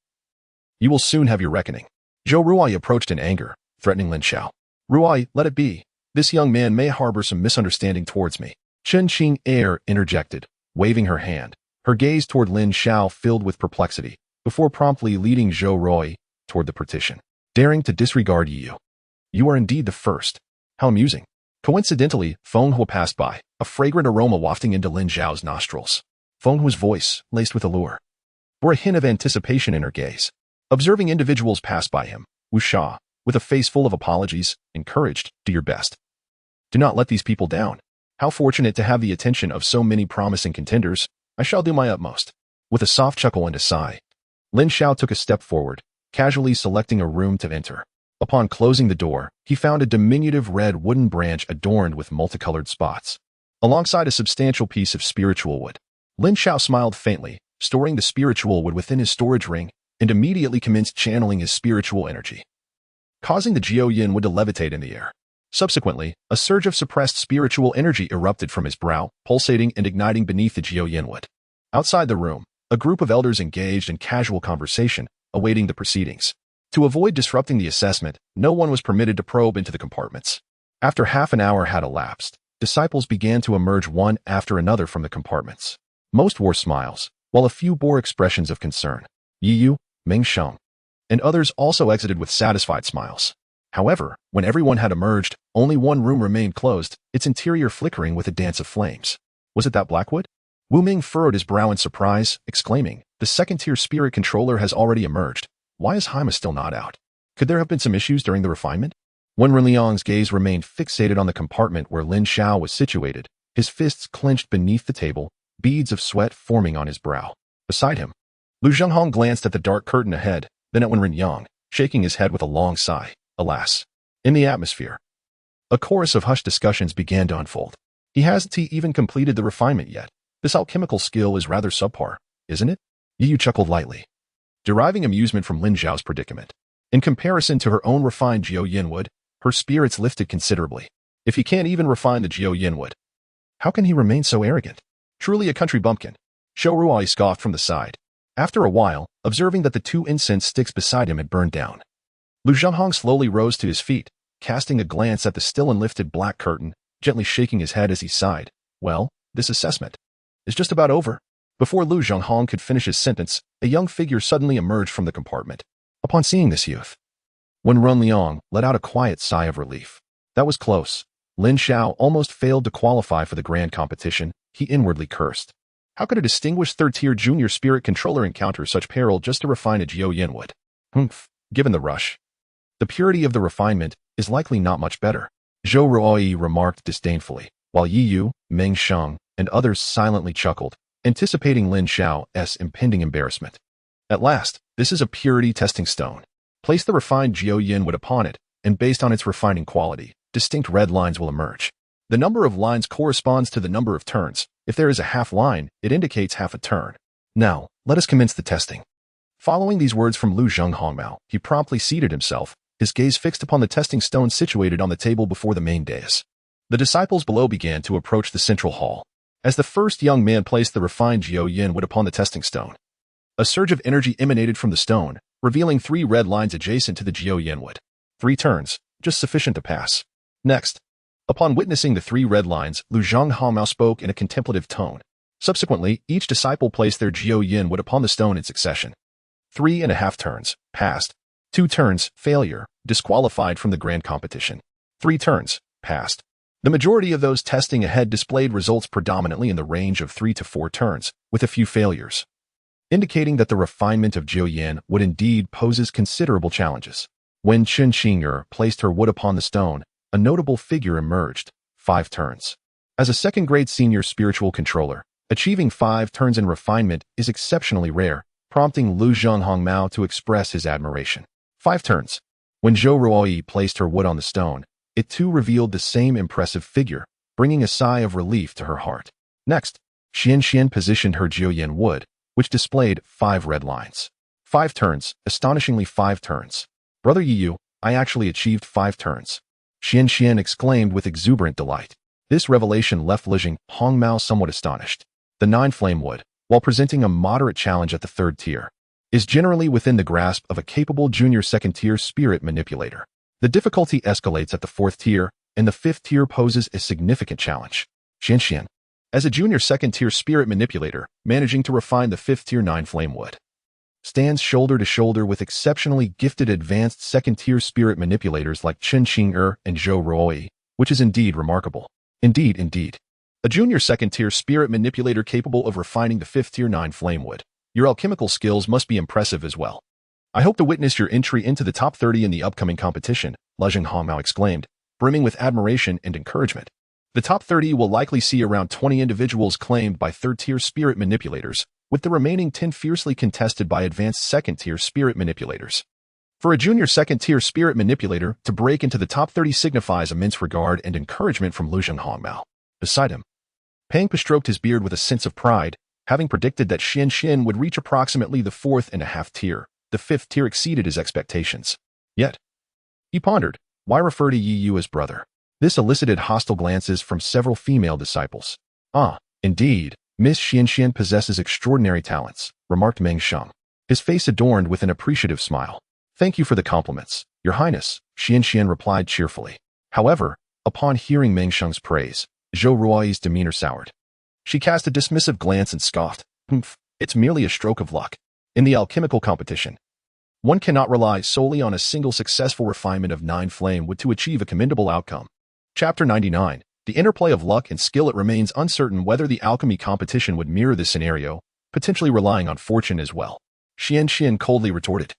You will soon have your reckoning. Zhou Ruai approached in anger, threatening Lin Xiao. Ruai, let it be. This young man may harbor some misunderstanding towards me. Chen Qing Er interjected, waving her hand, her gaze toward Lin Xiao filled with perplexity, before promptly leading Zhou Ruai toward the partition. Daring to disregard Yi Yu. You are indeed the first. How amusing. Coincidentally, Feng Hua passed by, a fragrant aroma wafting into Lin Xiao's nostrils. Feng Hua's voice, laced with allure, bore a hint of anticipation in her gaze. Observing individuals pass by him, Wu Sha, with a face full of apologies, encouraged, do your best. Do not let these people down. How fortunate to have the attention of so many promising contenders. I shall do my utmost. With a soft chuckle and a sigh, Lin Xiao took a step forward, casually selecting a room to enter. Upon closing the door, he found a diminutive red wooden branch adorned with multicolored spots, alongside a substantial piece of spiritual wood. Lin Xiao smiled faintly, storing the spiritual wood within his storage ring, and immediately commenced channeling his spiritual energy, causing the Jiao Yin wood to levitate in the air. Subsequently, a surge of suppressed spiritual energy erupted from his brow, pulsating and igniting beneath the Jiao Yin wood. Outside the room, a group of elders engaged in casual conversation, awaiting the proceedings. To avoid disrupting the assessment, no one was permitted to probe into the compartments. After half an hour had elapsed, disciples began to emerge one after another from the compartments. Most wore smiles, while a few bore expressions of concern. Yi Yu, Mingsheng, and others also exited with satisfied smiles. However, when everyone had emerged, only one room remained closed, its interior flickering with a dance of flames. Was it that Blackwood? Wu Ming furrowed his brow in surprise, exclaiming, the 2nd-tier Spirit Controller has already emerged. Why is Haima still not out? Could there have been some issues during the refinement? When Ren Liang's gaze remained fixated on the compartment where Lin Xiao was situated, his fists clenched beneath the table, beads of sweat forming on his brow. Beside him, Lu Zhenghong glanced at the dark curtain ahead, then at Wen Yang, shaking his head with a long sigh. Alas. In the atmosphere, a chorus of hushed discussions began to unfold. He hasn't even completed the refinement yet. This alchemical skill is rather subpar, isn't it? Yi Yu chuckled lightly, deriving amusement from Lin Xiao's predicament. In comparison to her own refined Jiao Yin wood, her spirits lifted considerably. If he can't even refine the Jiao Yin wood, how can he remain so arrogant? Truly a country bumpkin. Zhou Ruai scoffed from the side. After a while, observing that the 2 incense sticks beside him had burned down, Lu Zhenghong slowly rose to his feet, casting a glance at the still unlifted black curtain, gently shaking his head as he sighed. Well, this assessment is just about over. Before Lu Zhenghong could finish his sentence, a young figure suddenly emerged from the compartment. Upon seeing this youth, when Run Liang let out a quiet sigh of relief. That was close. Lin Xiao almost failed to qualify for the grand competition, he inwardly cursed. How could a distinguished third-tier junior spirit controller encounter such peril just to refine a Jiao Yin would? Humph, given the rush. The purity of the refinement is likely not much better, Zhou Ruoyi remarked disdainfully, while Yi Yu, Meng Sheng, and others silently chuckled, anticipating Lin Xiao's impending embarrassment. At last, this is a purity testing stone. Place the refined Jiao Yin wood upon it, and based on its refining quality, distinct red lines will emerge. The number of lines corresponds to the number of turns. If there is a half line, it indicates half a turn. Now, let us commence the testing. Following these words from Lu Zhenghongmao, he promptly seated himself, his gaze fixed upon the testing stone situated on the table before the main dais. The disciples below began to approach the central hall. As the first young man placed the refined Jiao Yin wood upon the testing stone, a surge of energy emanated from the stone, revealing 3 red lines adjacent to the Jiao Yin wood. 3 turns, just sufficient to pass. Next, upon witnessing the 3 red lines, Lu Zhenghongmao spoke in a contemplative tone. Subsequently, each disciple placed their Jiao Yin wood upon the stone in succession. 3.5 turns, passed. 2 turns, failure, disqualified from the grand competition. 3 turns, passed. The majority of those testing ahead displayed results predominantly in the range of 3 to 4 turns, with a few failures, indicating that the refinement of Jiao Yin wood indeed poses considerable challenges. When Chen Xing'er placed her wood upon the stone, a notable figure emerged, 5 turns. As a second-grade senior spiritual controller, achieving 5 turns in refinement is exceptionally rare, prompting Lu Zhenghongmao to express his admiration. 5 turns. When Zhou Ruoyi placed her wood on the stone, it too revealed the same impressive figure, bringing a sigh of relief to her heart. Next, Xian positioned her Jiao Yin wood, which displayed 5 red lines. 5 turns, astonishingly 5 turns. Brother Yi Yu, I actually achieved 5 turns. Xian exclaimed with exuberant delight. This revelation left Li Hongmao somewhat astonished. The 9-flame wood, while presenting a moderate challenge at the 3rd tier, is generally within the grasp of a capable junior 2nd-tier spirit manipulator. The difficulty escalates at the 4th tier, and the 5th tier poses a significant challenge. Xian, as a junior 2nd-tier spirit manipulator, managing to refine the 5th tier 9-flame wood, stands shoulder to shoulder with exceptionally gifted advanced 2nd-tier spirit manipulators like Chen Xing'er and Zhou Ruoyi, which is indeed remarkable. Indeed. A junior 2nd-tier spirit manipulator capable of refining the 5th tier 9-flame wood. Your alchemical skills must be impressive as well. I hope to witness your entry into the top 30 in the upcoming competition, Lu Zhenghongmao exclaimed, brimming with admiration and encouragement. The top 30 will likely see around 20 individuals claimed by 3rd-tier spirit manipulators, with the remaining 10 fiercely contested by advanced 2nd-tier spirit manipulators. For a junior 2nd-tier spirit manipulator to break into the top 30 signifies immense regard and encouragement from Lu Zhenghongmao. Beside him, Pang stroked his beard with a sense of pride, having predicted that Xian would reach approximately the 4.5 tier. The 5th tier exceeded his expectations. Yet, he pondered, why refer to Yi Yu as brother? This elicited hostile glances from several female disciples. Ah, indeed, Miss Xian possesses extraordinary talents, remarked Meng Sheng, his face adorned with an appreciative smile. Thank you for the compliments, Your Highness, Xian replied cheerfully. However, upon hearing Meng Sheng's praise, Zhou Ruoyi's demeanor soured. She cast a dismissive glance and scoffed. It's merely a stroke of luck. In the alchemical competition, one cannot rely solely on a single successful refinement of 9-flame wood to achieve a commendable outcome. Chapter 99. The interplay of luck and skill. It remains uncertain whether the alchemy competition would mirror this scenario, potentially relying on fortune as well. Xian coldly retorted,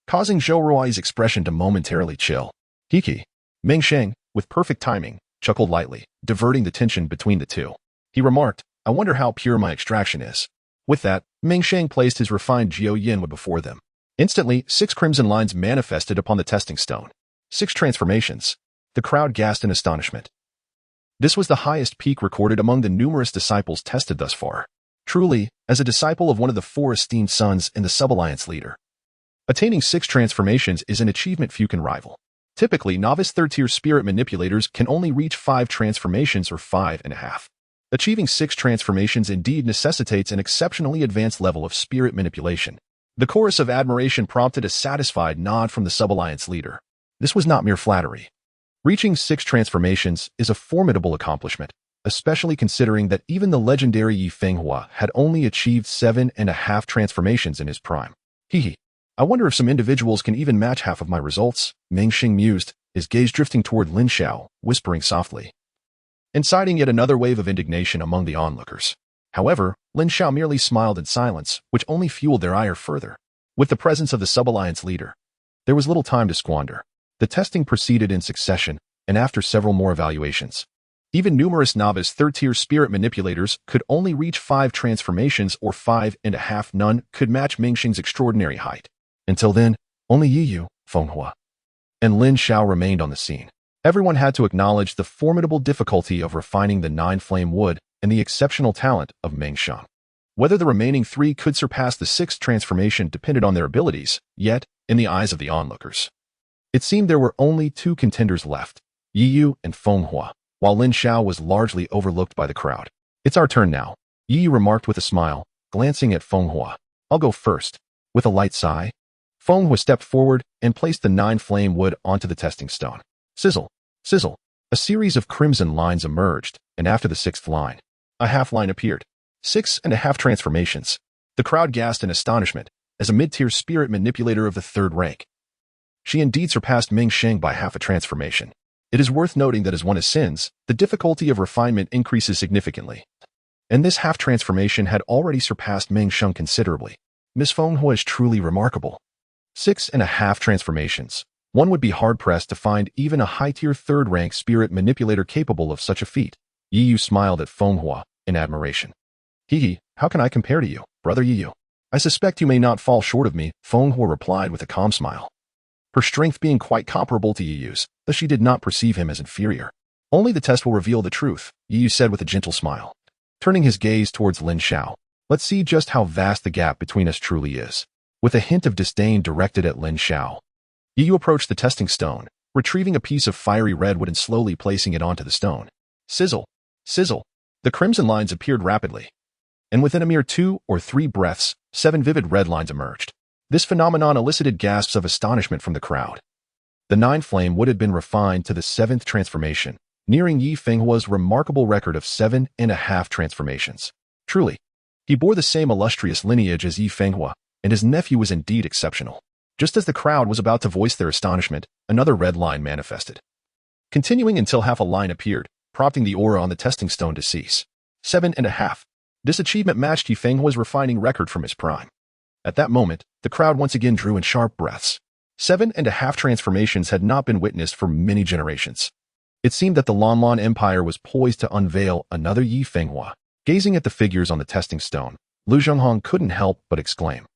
causing Zhou Ruoyi's expression to momentarily chill. Hiki. Meng Sheng, with perfect timing, chuckled lightly, diverting the tension between the two. He remarked, I wonder how pure my extraction is. With that, Meng Sheng placed his refined Jiao Yin wood before them. Instantly, 6 crimson lines manifested upon the testing stone. 6 transformations. The crowd gasped in astonishment. This was the highest peak recorded among the numerous disciples tested thus far. Truly, as a disciple of one of the 4 esteemed sons and the sub-alliance leader, attaining 6 transformations is an achievement few can rival. Typically, novice 3rd-tier spirit manipulators can only reach 5 transformations or 5.5. Achieving 6 transformations indeed necessitates an exceptionally advanced level of spirit manipulation. The chorus of admiration prompted a satisfied nod from the sub-alliance leader. This was not mere flattery. Reaching 6 transformations is a formidable accomplishment, especially considering that even the legendary Yi Fenghua had only achieved 7.5 transformations in his prime. I wonder if some individuals can even match half of my results, Ming Xing mused, his gaze drifting toward Lin Xiao, whispering softly, inciting yet another wave of indignation among the onlookers. However, Lin Xiao merely smiled in silence, which only fueled their ire further. With the presence of the sub-alliance leader, there was little time to squander. The testing proceeded in succession, and after several more evaluations, even numerous novice third-tier spirit manipulators could only reach 5 transformations or 5.5. None could match Ming Xing's extraordinary height. Until then, only Yiyu, Fenghua, and Lin Xiao remained on the scene. Everyone had to acknowledge the formidable difficulty of refining the 9-flame wood and the exceptional talent of Ming Xing. Whether the remaining 3 could surpass the 6th transformation depended on their abilities, yet, in the eyes of the onlookers, it seemed there were only 2 contenders left, Yiyu and Fenghua, while Lin Xiao was largely overlooked by the crowd. It's our turn now, Yiyu remarked with a smile, glancing at Fenghua. I'll go first. With a light sigh, Fenghua stepped forward and placed the 9-flame wood onto the testing stone. Sizzle, sizzle. A series of crimson lines emerged, and after the 6th line, a half line appeared. 6.5 transformations. The crowd gasped in astonishment, as a mid-tier spirit manipulator of the 3rd rank, she indeed surpassed Ming Xing by half a transformation. It is worth noting that as one ascends, the difficulty of refinement increases significantly, and this half transformation had already surpassed Ming Xing considerably. Miss Fenghua is truly remarkable. 6.5 transformations. One would be hard-pressed to find even a high-tier 3rd rank spirit manipulator capable of such a feat. Yiyu smiled at Fenghua in admiration. Hee, how can I compare to you, brother Yiyu? I suspect you may not fall short of me, Fenghua replied with a calm smile, her strength being quite comparable to Yiyu's, though she did not perceive him as inferior. Only the test will reveal the truth, Yiyu said with a gentle smile, turning his gaze towards Lin Xiao. Let's see just how vast the gap between us truly is. With a hint of disdain directed at Lin Xiao, Yiyu approached the testing stone, retrieving a piece of fiery redwood and slowly placing it onto the stone. Sizzle, sizzle. The crimson lines appeared rapidly, and within a mere 2 or 3 breaths, 7 vivid red lines emerged. This phenomenon elicited gasps of astonishment from the crowd. The 9-flame wood had been refined to the 7th transformation, nearing Yi Fenghua's remarkable record of 7.5 transformations. Truly, he bore the same illustrious lineage as Yi Fenghua, and his nephew was indeed exceptional. Just as the crowd was about to voice their astonishment, another red line manifested, continuing until half a line appeared, prompting the aura on the testing stone to cease. 7.5. This achievement matched Yi Fenghua's refining record from his prime. At that moment, the crowd once again drew in sharp breaths. 7.5 transformations had not been witnessed for many generations. It seemed that the Lanlan Empire was poised to unveil another Yi Fenghua. Gazing at the figures on the testing stone, Lu Zhenghong couldn't help but exclaim.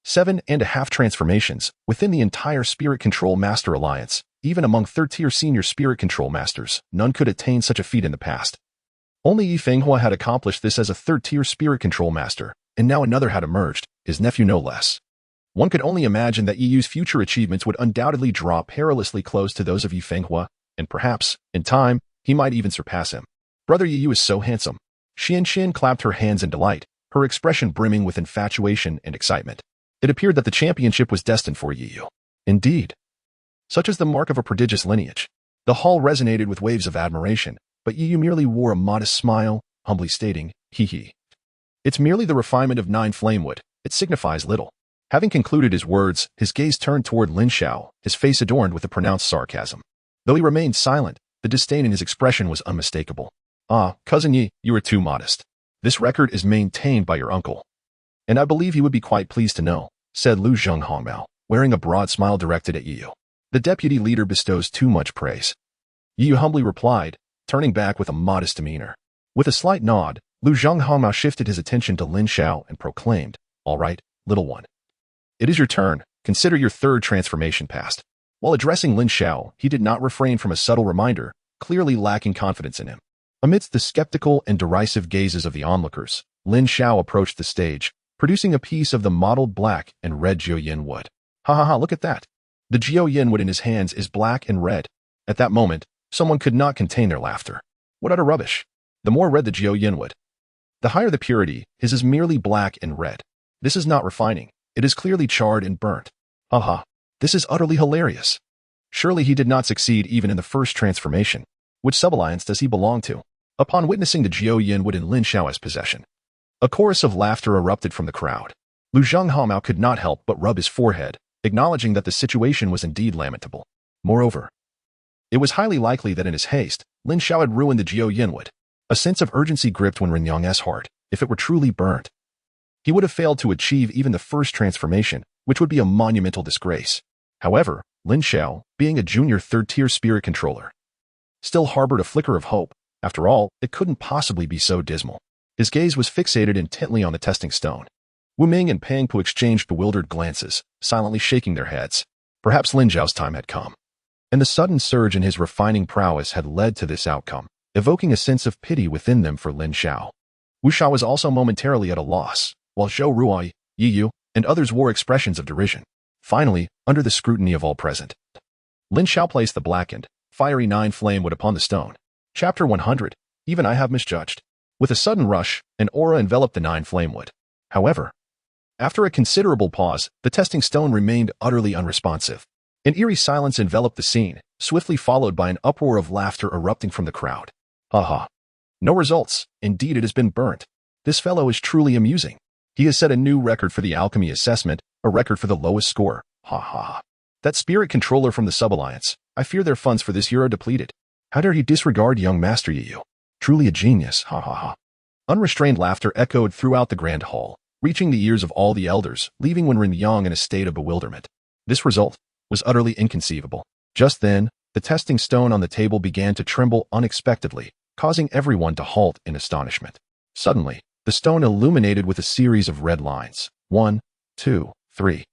7.5 transformations within the entire Spirit Control Master Alliance. Even among 3rd-tier senior Spirit Control Masters, none could attain such a feat in the past. Only Yi Fenghua had accomplished this as a 3rd-tier Spirit Control Master, and now another had emerged, his nephew no less. One could only imagine that Yiyu's future achievements would undoubtedly draw perilously close to those of Yi Fenghua, and perhaps, in time, he might even surpass him. Brother Yiyu is so handsome. Xian clapped her hands in delight, her expression brimming with infatuation and excitement. It appeared that the championship was destined for Yiyu. Indeed. Such is the mark of a prodigious lineage. The hall resonated with waves of admiration, but Yiyu merely wore a modest smile, humbly stating, hee. It's merely the refinement of 9 flamewood. It signifies little. Having concluded his words, his gaze turned toward Lin Xiao, his face adorned with a pronounced sarcasm. Though he remained silent, the disdain in his expression was unmistakable. Ah, cousin Yi, you are too modest. This record is maintained by your uncle, and I believe he would be quite pleased to know, said Lu Zhenghong, wearing a broad smile directed at Yiyu. The deputy leader bestows too much praise. Yiyu humbly replied, turning back with a modest demeanor. With a slight nod, Lu Zhenghong shifted his attention to Lin Xiao and proclaimed, All right, little one. It is your turn. Consider your 3rd transformation passed. While addressing Lin Xiao, he did not refrain from a subtle reminder, clearly lacking confidence in him. Amidst the skeptical and derisive gazes of the onlookers, Lin Xiao approached the stage, producing a piece of the mottled black and red Jiuyin wood. Ha, look at that. The Jiuyin wood in his hands is black and red. At that moment, someone could not contain their laughter. What utter rubbish. The more red the Jiuyin wood, the higher the purity. His is merely black and red. This is not refining. It is clearly charred and burnt. Aha, this is utterly hilarious. Surely he did not succeed even in the 1st transformation. Which sub-alliance does he belong to? Upon witnessing the Jiuyin wood in Lin Xiao's possession, a chorus of laughter erupted from the crowd. Lu Zhenghao could not help but rub his forehead, acknowledging that the situation was indeed lamentable. Moreover, it was highly likely that in his haste, Lin Xiao had ruined the Jiao Yinwood. A sense of urgency gripped Wen Renyang's heart. If it were truly burnt, he would have failed to achieve even the first transformation, which would be a monumental disgrace. However, Lin Xiao, being a junior third-tier spirit controller, still harbored a flicker of hope. After all, it couldn't possibly be so dismal. His gaze was fixated intently on the testing stone. Wu Ming and Pang Pu exchanged bewildered glances, silently shaking their heads. Perhaps Lin Xiao's time had come. And the sudden surge in his refining prowess had led to this outcome, evoking a sense of pity within them for Lin Xiao. Wu Xiao was also momentarily at a loss, while Zhou Ruai, Yi Yu, and others wore expressions of derision. Finally, under the scrutiny of all present, Lin Xiao placed the blackened, fiery nine-flame wood upon the stone. Chapter 100. Even I have misjudged. With a sudden rush, an aura enveloped the nine-flame wood. However, after a considerable pause, the testing stone remained utterly unresponsive. An eerie silence enveloped the scene, swiftly followed by an uproar of laughter erupting from the crowd. Ha ha. No results. Indeed, it has been burnt. This fellow is truly amusing. He has set a new record for the alchemy assessment, a record for the lowest score. Ha ha ha. That spirit controller from the Sub-Alliance, I fear their funds for this year are depleted. How dare he disregard young Master Yi Yu? Truly a genius. Ha ha ha. Unrestrained laughter echoed throughout the grand hall, reaching the ears of all the elders, leaving Wen Renyang in a state of bewilderment. This result was utterly inconceivable. Just then, the testing stone on the table began to tremble unexpectedly, causing everyone to halt in astonishment. Suddenly, the stone illuminated with a series of red lines. 1, 2, 3.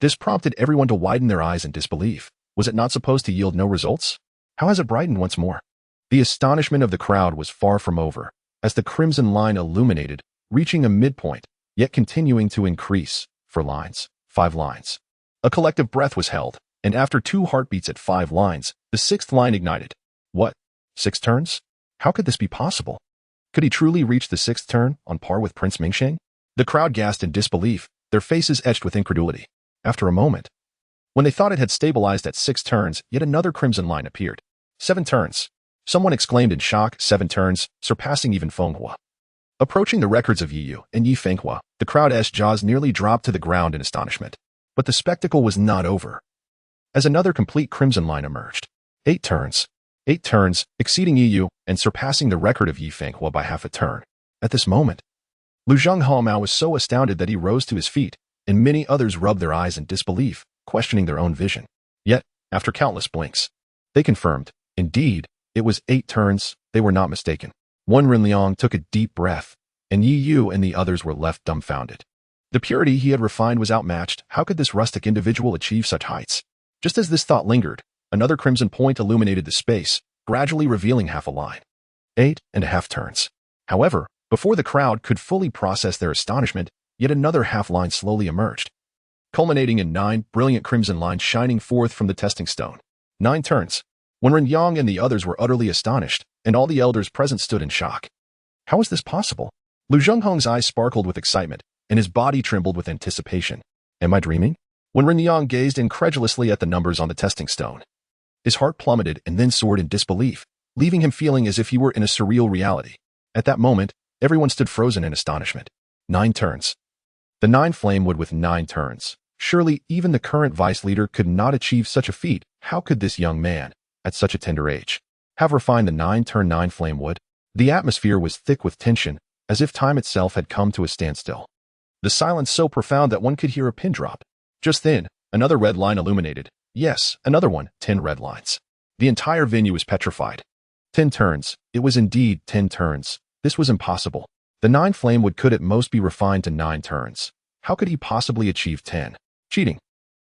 This prompted everyone to widen their eyes in disbelief. Was it not supposed to yield no results? How has it brightened once more? The astonishment of the crowd was far from over, as the crimson line illuminated, reaching a midpoint, yet continuing to increase, 4 lines, 5 lines. A collective breath was held, and after 2 heartbeats at 5 lines, the 6th line ignited. What? 6 turns? How could this be possible? Could he truly reach the 6th turn, on par with Prince Mingsheng? The crowd gasped in disbelief, their faces etched with incredulity. After a moment, when they thought it had stabilized at 6 turns, yet another crimson line appeared. 7 turns. Someone exclaimed in shock, 7 turns, surpassing even Fenghua. Approaching the records of Yi Yu and Yi Fenghua, the crowd's jaws nearly dropped to the ground in astonishment. But the spectacle was not over, as another complete crimson line emerged. 8 turns. 8 turns, exceeding Yi Yu and surpassing the record of Yi Fenghua by half a turn. At this moment, Lu Zhenghao was so astounded that he rose to his feet, and many others rubbed their eyes in disbelief, questioning their own vision. Yet, after countless blinks, they confirmed, indeed, it was 8 turns. They were not mistaken. Wen Renyang took a deep breath, and Yi Yu and the others were left dumbfounded. The purity he had refined was outmatched. How could this rustic individual achieve such heights? Just as this thought lingered, another crimson point illuminated the space, gradually revealing half a line. 8.5 turns. However, before the crowd could fully process their astonishment, yet another half line slowly emerged, culminating in 9 brilliant crimson lines shining forth from the testing stone. 9 turns. Wen Renyang and the others were utterly astonished, and all the elders present stood in shock. How was this possible? Lu Zhenghong's eyes sparkled with excitement, and his body trembled with anticipation. Am I dreaming? Wen Renyang gazed incredulously at the numbers on the testing stone. His heart plummeted and then soared in disbelief, leaving him feeling as if he were in a surreal reality. At that moment, everyone stood frozen in astonishment. 9 turns. The 9 flame wood with 9 turns. Surely even the current vice leader could not achieve such a feat. How could this young man, at such a tender age, have refined the 9-turn 9 flame wood? The atmosphere was thick with tension, as if time itself had come to a standstill. The silence so profound that one could hear a pin drop. Just then, another red line illuminated. Yes, another one, 10 red lines. The entire venue was petrified. 10 turns. It was indeed 10 turns. This was impossible. The 9 flame wood could at most be refined to 9 turns. How could he possibly achieve 10? Cheating.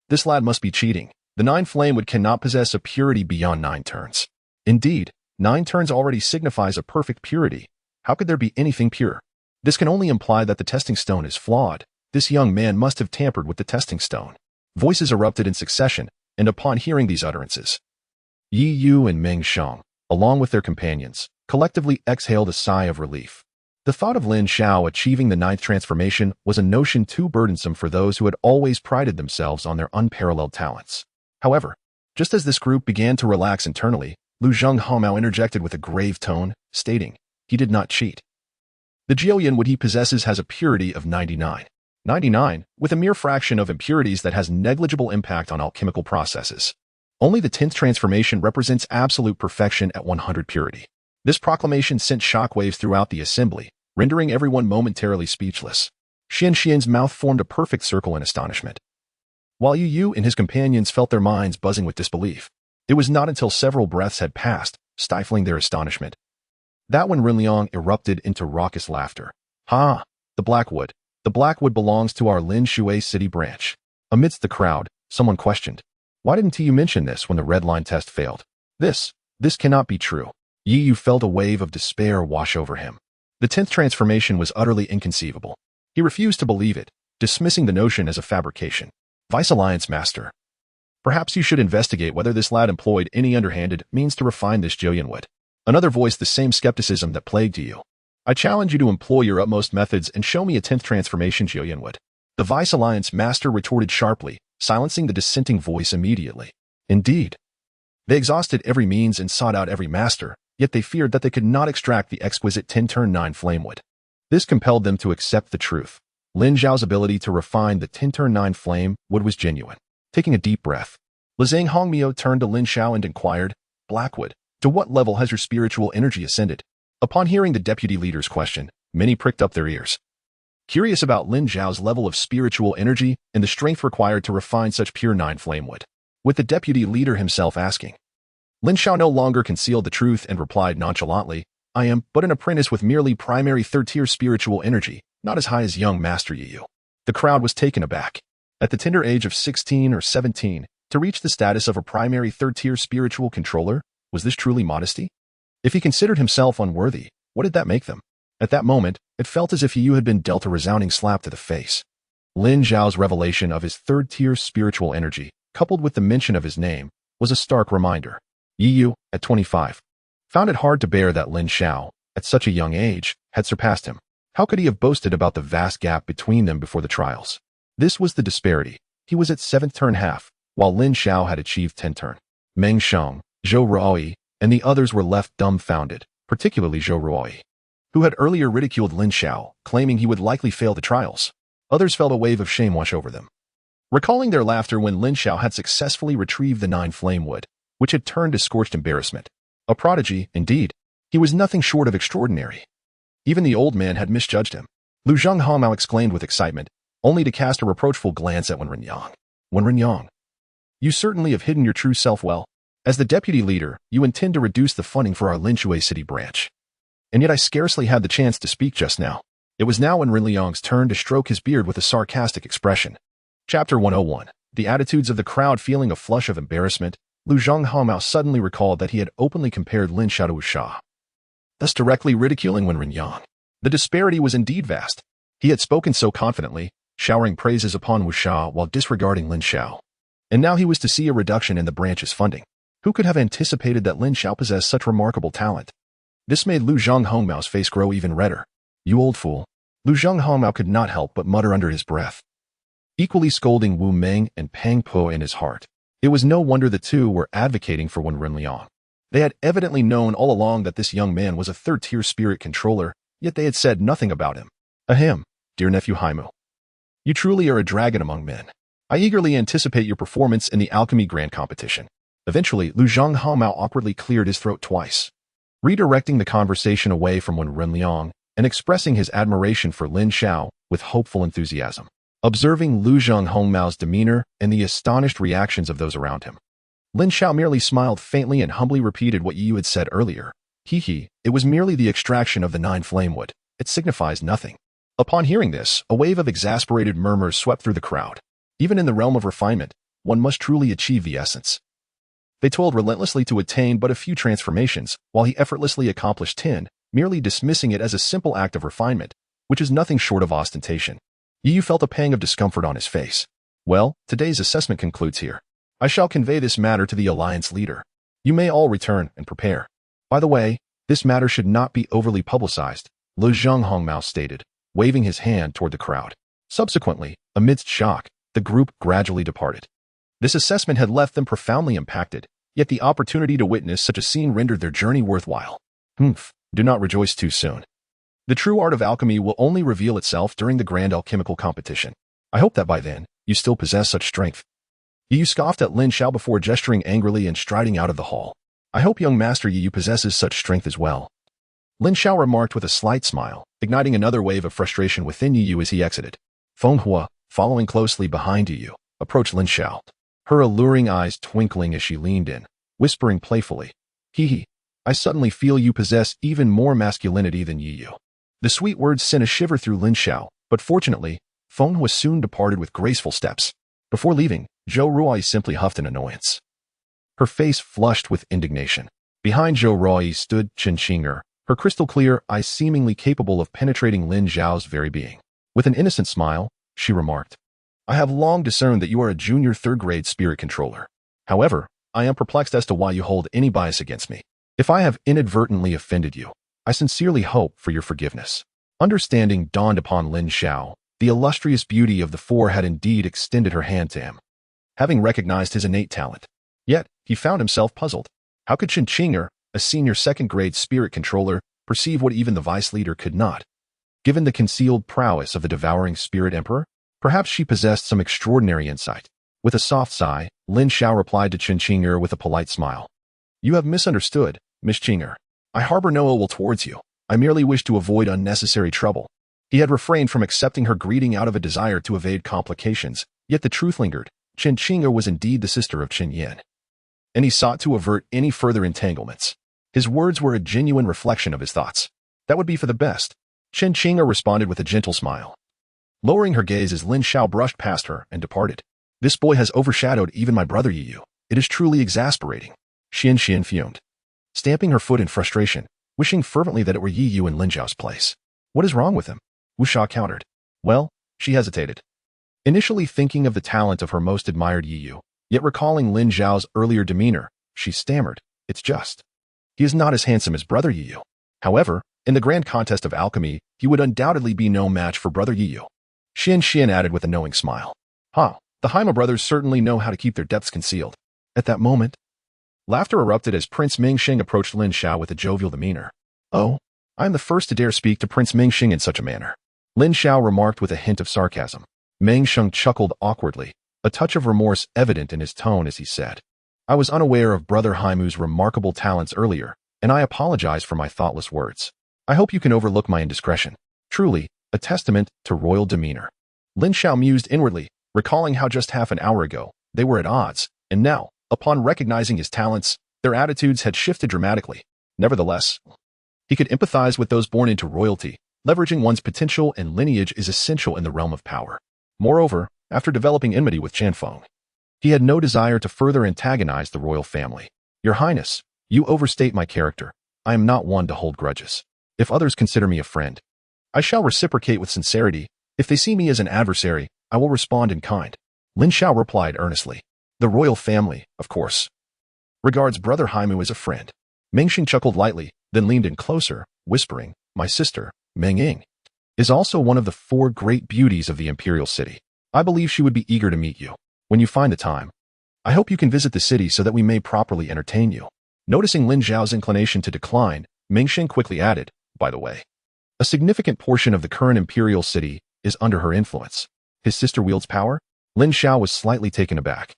This lad must be cheating. The 9 flame wood cannot possess a purity beyond 9 turns. Indeed, 9 turns already signifies a perfect purity. How could there be anything pure? This can only imply that the testing stone is flawed. This young man must have tampered with the testing stone. Voices erupted in succession, and upon hearing these utterances, Yi Yu and Meng Xiang, along with their companions, collectively exhaled a sigh of relief. The thought of Lin Xiao achieving the 9th transformation was a notion too burdensome for those who had always prided themselves on their unparalleled talents. However, just as this group began to relax internally, Lu Zhenghao interjected with a grave tone, stating, he did not cheat. The Jiao Yin what he possesses has a purity of 99. 99, with a mere fraction of impurities that has negligible impact on alchemical processes. Only the 10th transformation represents absolute perfection at 100 purity. This proclamation sent shockwaves throughout the assembly, rendering everyone momentarily speechless. Xian's mouth formed a perfect circle in astonishment, while Yu and his companions felt their minds buzzing with disbelief. It was not until several breaths had passed, stifling their astonishment, that when Lin Xiao erupted into raucous laughter. Ha! The Blackwood. The Blackwood belongs to our Lin Xiao city branch. Amidst the crowd, someone questioned, "Why didn't you mention this when the red line test failed? This cannot be true." Yu felt a wave of despair wash over him. The 10th transformation was utterly inconceivable. He refused to believe it, dismissing the notion as a fabrication. Vice Alliance Master. Perhaps you should investigate whether this lad employed any underhanded means to refine this Joyonwood. Another voiced the same skepticism that plagued you. I challenge you to employ your utmost methods and show me a 10th transformation Joyonwood. The Vice Alliance Master retorted sharply, silencing the dissenting voice immediately. Indeed. They exhausted every means and sought out every master, yet they feared that they could not extract the exquisite 10-turn-9 flamewood. This compelled them to accept the truth. Lin Xiao's ability to refine the 10-turn-9 flame wood was genuine. Taking a deep breath, Lizang Hongmiao turned to Lin Xiao and inquired, "Blackwood, to what level has your spiritual energy ascended?" Upon hearing the deputy leader's question, many pricked up their ears, curious about Lin Xiao's level of spiritual energy and the strength required to refine such pure 9 flamewood. With the deputy leader himself asking, Lin Xiao no longer concealed the truth and replied nonchalantly, "I am but an apprentice with merely primary 3rd-tier spiritual energy, not as high as young Master Yu." The crowd was taken aback. At the tender age of 16 or 17, to reach the status of a primary 3rd-tier spiritual controller, was this truly modesty? If he considered himself unworthy, what did that make them? At that moment, it felt as if Yu had been dealt a resounding slap to the face. Lin Xiao's revelation of his 3rd-tier spiritual energy, coupled with the mention of his name, was a stark reminder. Yu, at 25, found it hard to bear that Lin Xiao, at such a young age, had surpassed him. How could he have boasted about the vast gap between them before the trials? This was the disparity. He was at 7th turn half, while Lin Xiao had achieved 10 turn. Meng Sheng, Zhou Ruoi, and the others were left dumbfounded, particularly Zhou Ruoi, who had earlier ridiculed Lin Xiao, claiming he would likely fail the trials. Others felt a wave of shame wash over them, recalling their laughter when Lin Xiao had successfully retrieved the 9 flamewood, which had turned to scorched embarrassment. A prodigy, indeed. He was nothing short of extraordinary. Even the old man had misjudged him. Lu Zhenghao exclaimed with excitement, only to cast a reproachful glance at Wen Renyang. You certainly have hidden your true self well. As the deputy leader, you intend to reduce the funding for our Lin Xiao city branch. And yet I scarcely had the chance to speak just now. It was now Wen Renyang's turn to stroke his beard with a sarcastic expression. Chapter 101. The attitudes of the crowd. Feeling a flush of embarrassment, Lu Zhenghao suddenly recalled that he had openly compared Lin Xiao to Wu Sha, thus directly ridiculing Wen Renyang. The disparity was indeed vast. He had spoken so confidently, showering praises upon Wu Sha while disregarding Lin Xiao. And now he was to see a reduction in the branch's funding. Who could have anticipated that Lin Xiao possessed such remarkable talent? This made Lu Zhenghao's face grow even redder. You old fool. Lu Zhenghao could not help but mutter under his breath, equally scolding Wu Meng and Pang Po in his heart. It was no wonder the two were advocating for Wen Renyang. They had evidently known all along that this young man was a 3rd-tier spirit controller, yet they had said nothing about him. Ahem, dear nephew Haimu. You truly are a dragon among men. I eagerly anticipate your performance in the alchemy grand competition. Eventually, Lu Zhenghao awkwardly cleared his throat twice, redirecting the conversation away from Wen Renyang and expressing his admiration for Lin Xiao with hopeful enthusiasm. Observing Lu Zhenghao's demeanor and the astonished reactions of those around him, Lin Xiao merely smiled faintly and humbly repeated what Yu had said earlier. It was merely the extraction of the 9 flamewood. It signifies nothing. Upon hearing this, a wave of exasperated murmurs swept through the crowd. Even in the realm of refinement, one must truly achieve the essence. They toiled relentlessly to attain but a few transformations, while he effortlessly accomplished 10, merely dismissing it as a simple act of refinement, which is nothing short of ostentation. Yu felt a pang of discomfort on his face. Well, today's assessment concludes here. I shall convey this matter to the Alliance leader. You may all return and prepare. By the way, this matter should not be overly publicized, Lu Zhenghao stated, waving his hand toward the crowd. Subsequently, amidst shock, the group gradually departed. This assessment had left them profoundly impacted, yet the opportunity to witness such a scene rendered their journey worthwhile. Do not rejoice too soon. The true art of alchemy will only reveal itself during the grand alchemical competition. I hope that by then, you still possess such strength. Yu scoffed at Lin Xiao before gesturing angrily and striding out of the hall. I hope young Master Yu possesses such strength as well. Lin Xiao remarked with a slight smile, igniting another wave of frustration within Yu as he exited. Feng Hua, following closely behind Yu, approached Lin Xiao, her alluring eyes twinkling as she leaned in, whispering playfully, Hee, I suddenly feel you possess even more masculinity than Yu. The sweet words sent a shiver through Lin Xiao, but fortunately, Feng Hua soon departed with graceful steps. Before leaving, Zhou Ruai simply huffed in annoyance. Her face flushed with indignation. Behind Zhou Ruai stood Chen Qing'er, her crystal-clear eyes seemingly capable of penetrating Lin Xiao's very being. With an innocent smile, she remarked, I have long discerned that you are a junior third-grade spirit controller. However, I am perplexed as to why you hold any bias against me. If I have inadvertently offended you, I sincerely hope for your forgiveness. Understanding dawned upon Lin Xiao. The illustrious beauty of the four had indeed extended her hand to him, having recognized his innate talent. Yet, he found himself puzzled. How could Chen Qing'er, a senior second-grade spirit controller, perceive what even the vice leader could not? Given the concealed prowess of the devouring spirit emperor, perhaps she possessed some extraordinary insight. With a soft sigh, Lin Xiao replied to Chen Qing'er with a polite smile. You have misunderstood, Miss Qing'er. I harbor no ill will towards you. I merely wish to avoid unnecessary trouble. He had refrained from accepting her greeting out of a desire to evade complications, yet the truth lingered. Chen Qing'er was indeed the sister of Chen Yin, and he sought to avert any further entanglements. His words were a genuine reflection of his thoughts. That would be for the best. Chen Qing'er responded with a gentle smile, lowering her gaze as Lin Xiao brushed past her and departed. This boy has overshadowed even my brother Yu. It is truly exasperating. Xian fumed, stamping her foot in frustration, wishing fervently that it were Yu in Lin Xiao's place. What is wrong with him? Wu Sha countered. Well, she hesitated, initially thinking of the talent of her most admired Yu, yet recalling Lin Xiao's earlier demeanor, she stammered, It's just. He is not as handsome as brother Yu. However, in the grand contest of alchemy, he would undoubtedly be no match for brother Yu. Xian added with a knowing smile. The Haima brothers certainly know how to keep their depths concealed. At that moment, laughter erupted as Prince Mingxing approached Lin Xiao with a jovial demeanor. Oh, I am the first to dare speak to Prince Mingxing in such a manner. Lin Xiao remarked with a hint of sarcasm. Mingxing chuckled awkwardly, a touch of remorse evident in his tone as he said, I was unaware of Brother Haimu's remarkable talents earlier, and I apologize for my thoughtless words. I hope you can overlook my indiscretion. Truly, a testament to royal demeanor. Lin Xiao mused inwardly, recalling how just half an hour ago, they were at odds, and now, upon recognizing his talents, their attitudes had shifted dramatically. Nevertheless, he could empathize with those born into royalty. Leveraging one's potential and lineage is essential in the realm of power. Moreover, after developing enmity with Chanfeng, he had no desire to further antagonize the royal family. Your Highness, you overstate my character. I am not one to hold grudges. If others consider me a friend, I shall reciprocate with sincerity. If they see me as an adversary, I will respond in kind. Lin Xiao replied earnestly. The royal family, of course, regards Brother Haimu as a friend. Mingxing chuckled lightly, then leaned in closer, whispering, My sister, Meng Ying, is also one of the four great beauties of the imperial city. I believe she would be eager to meet you. When you find the time, I hope you can visit the city so that we may properly entertain you. Noticing Lin Xiao's inclination to decline, Mingxing quickly added, By the way, a significant portion of the current imperial city is under her influence. His sister wields power? Lin Xiao was slightly taken aback.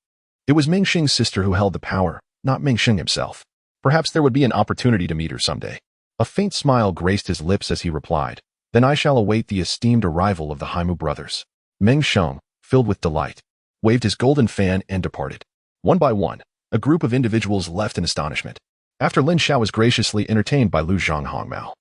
It was Mingxing's sister who held the power, not Mingxing himself. Perhaps there would be an opportunity to meet her someday. A faint smile graced his lips as he replied, Then I shall await the esteemed arrival of the Haimu brothers. Mingxing, filled with delight, waved his golden fan and departed. One by one, a group of individuals left in astonishment. After Lin Xiao was graciously entertained by Lu Zhonghongmao,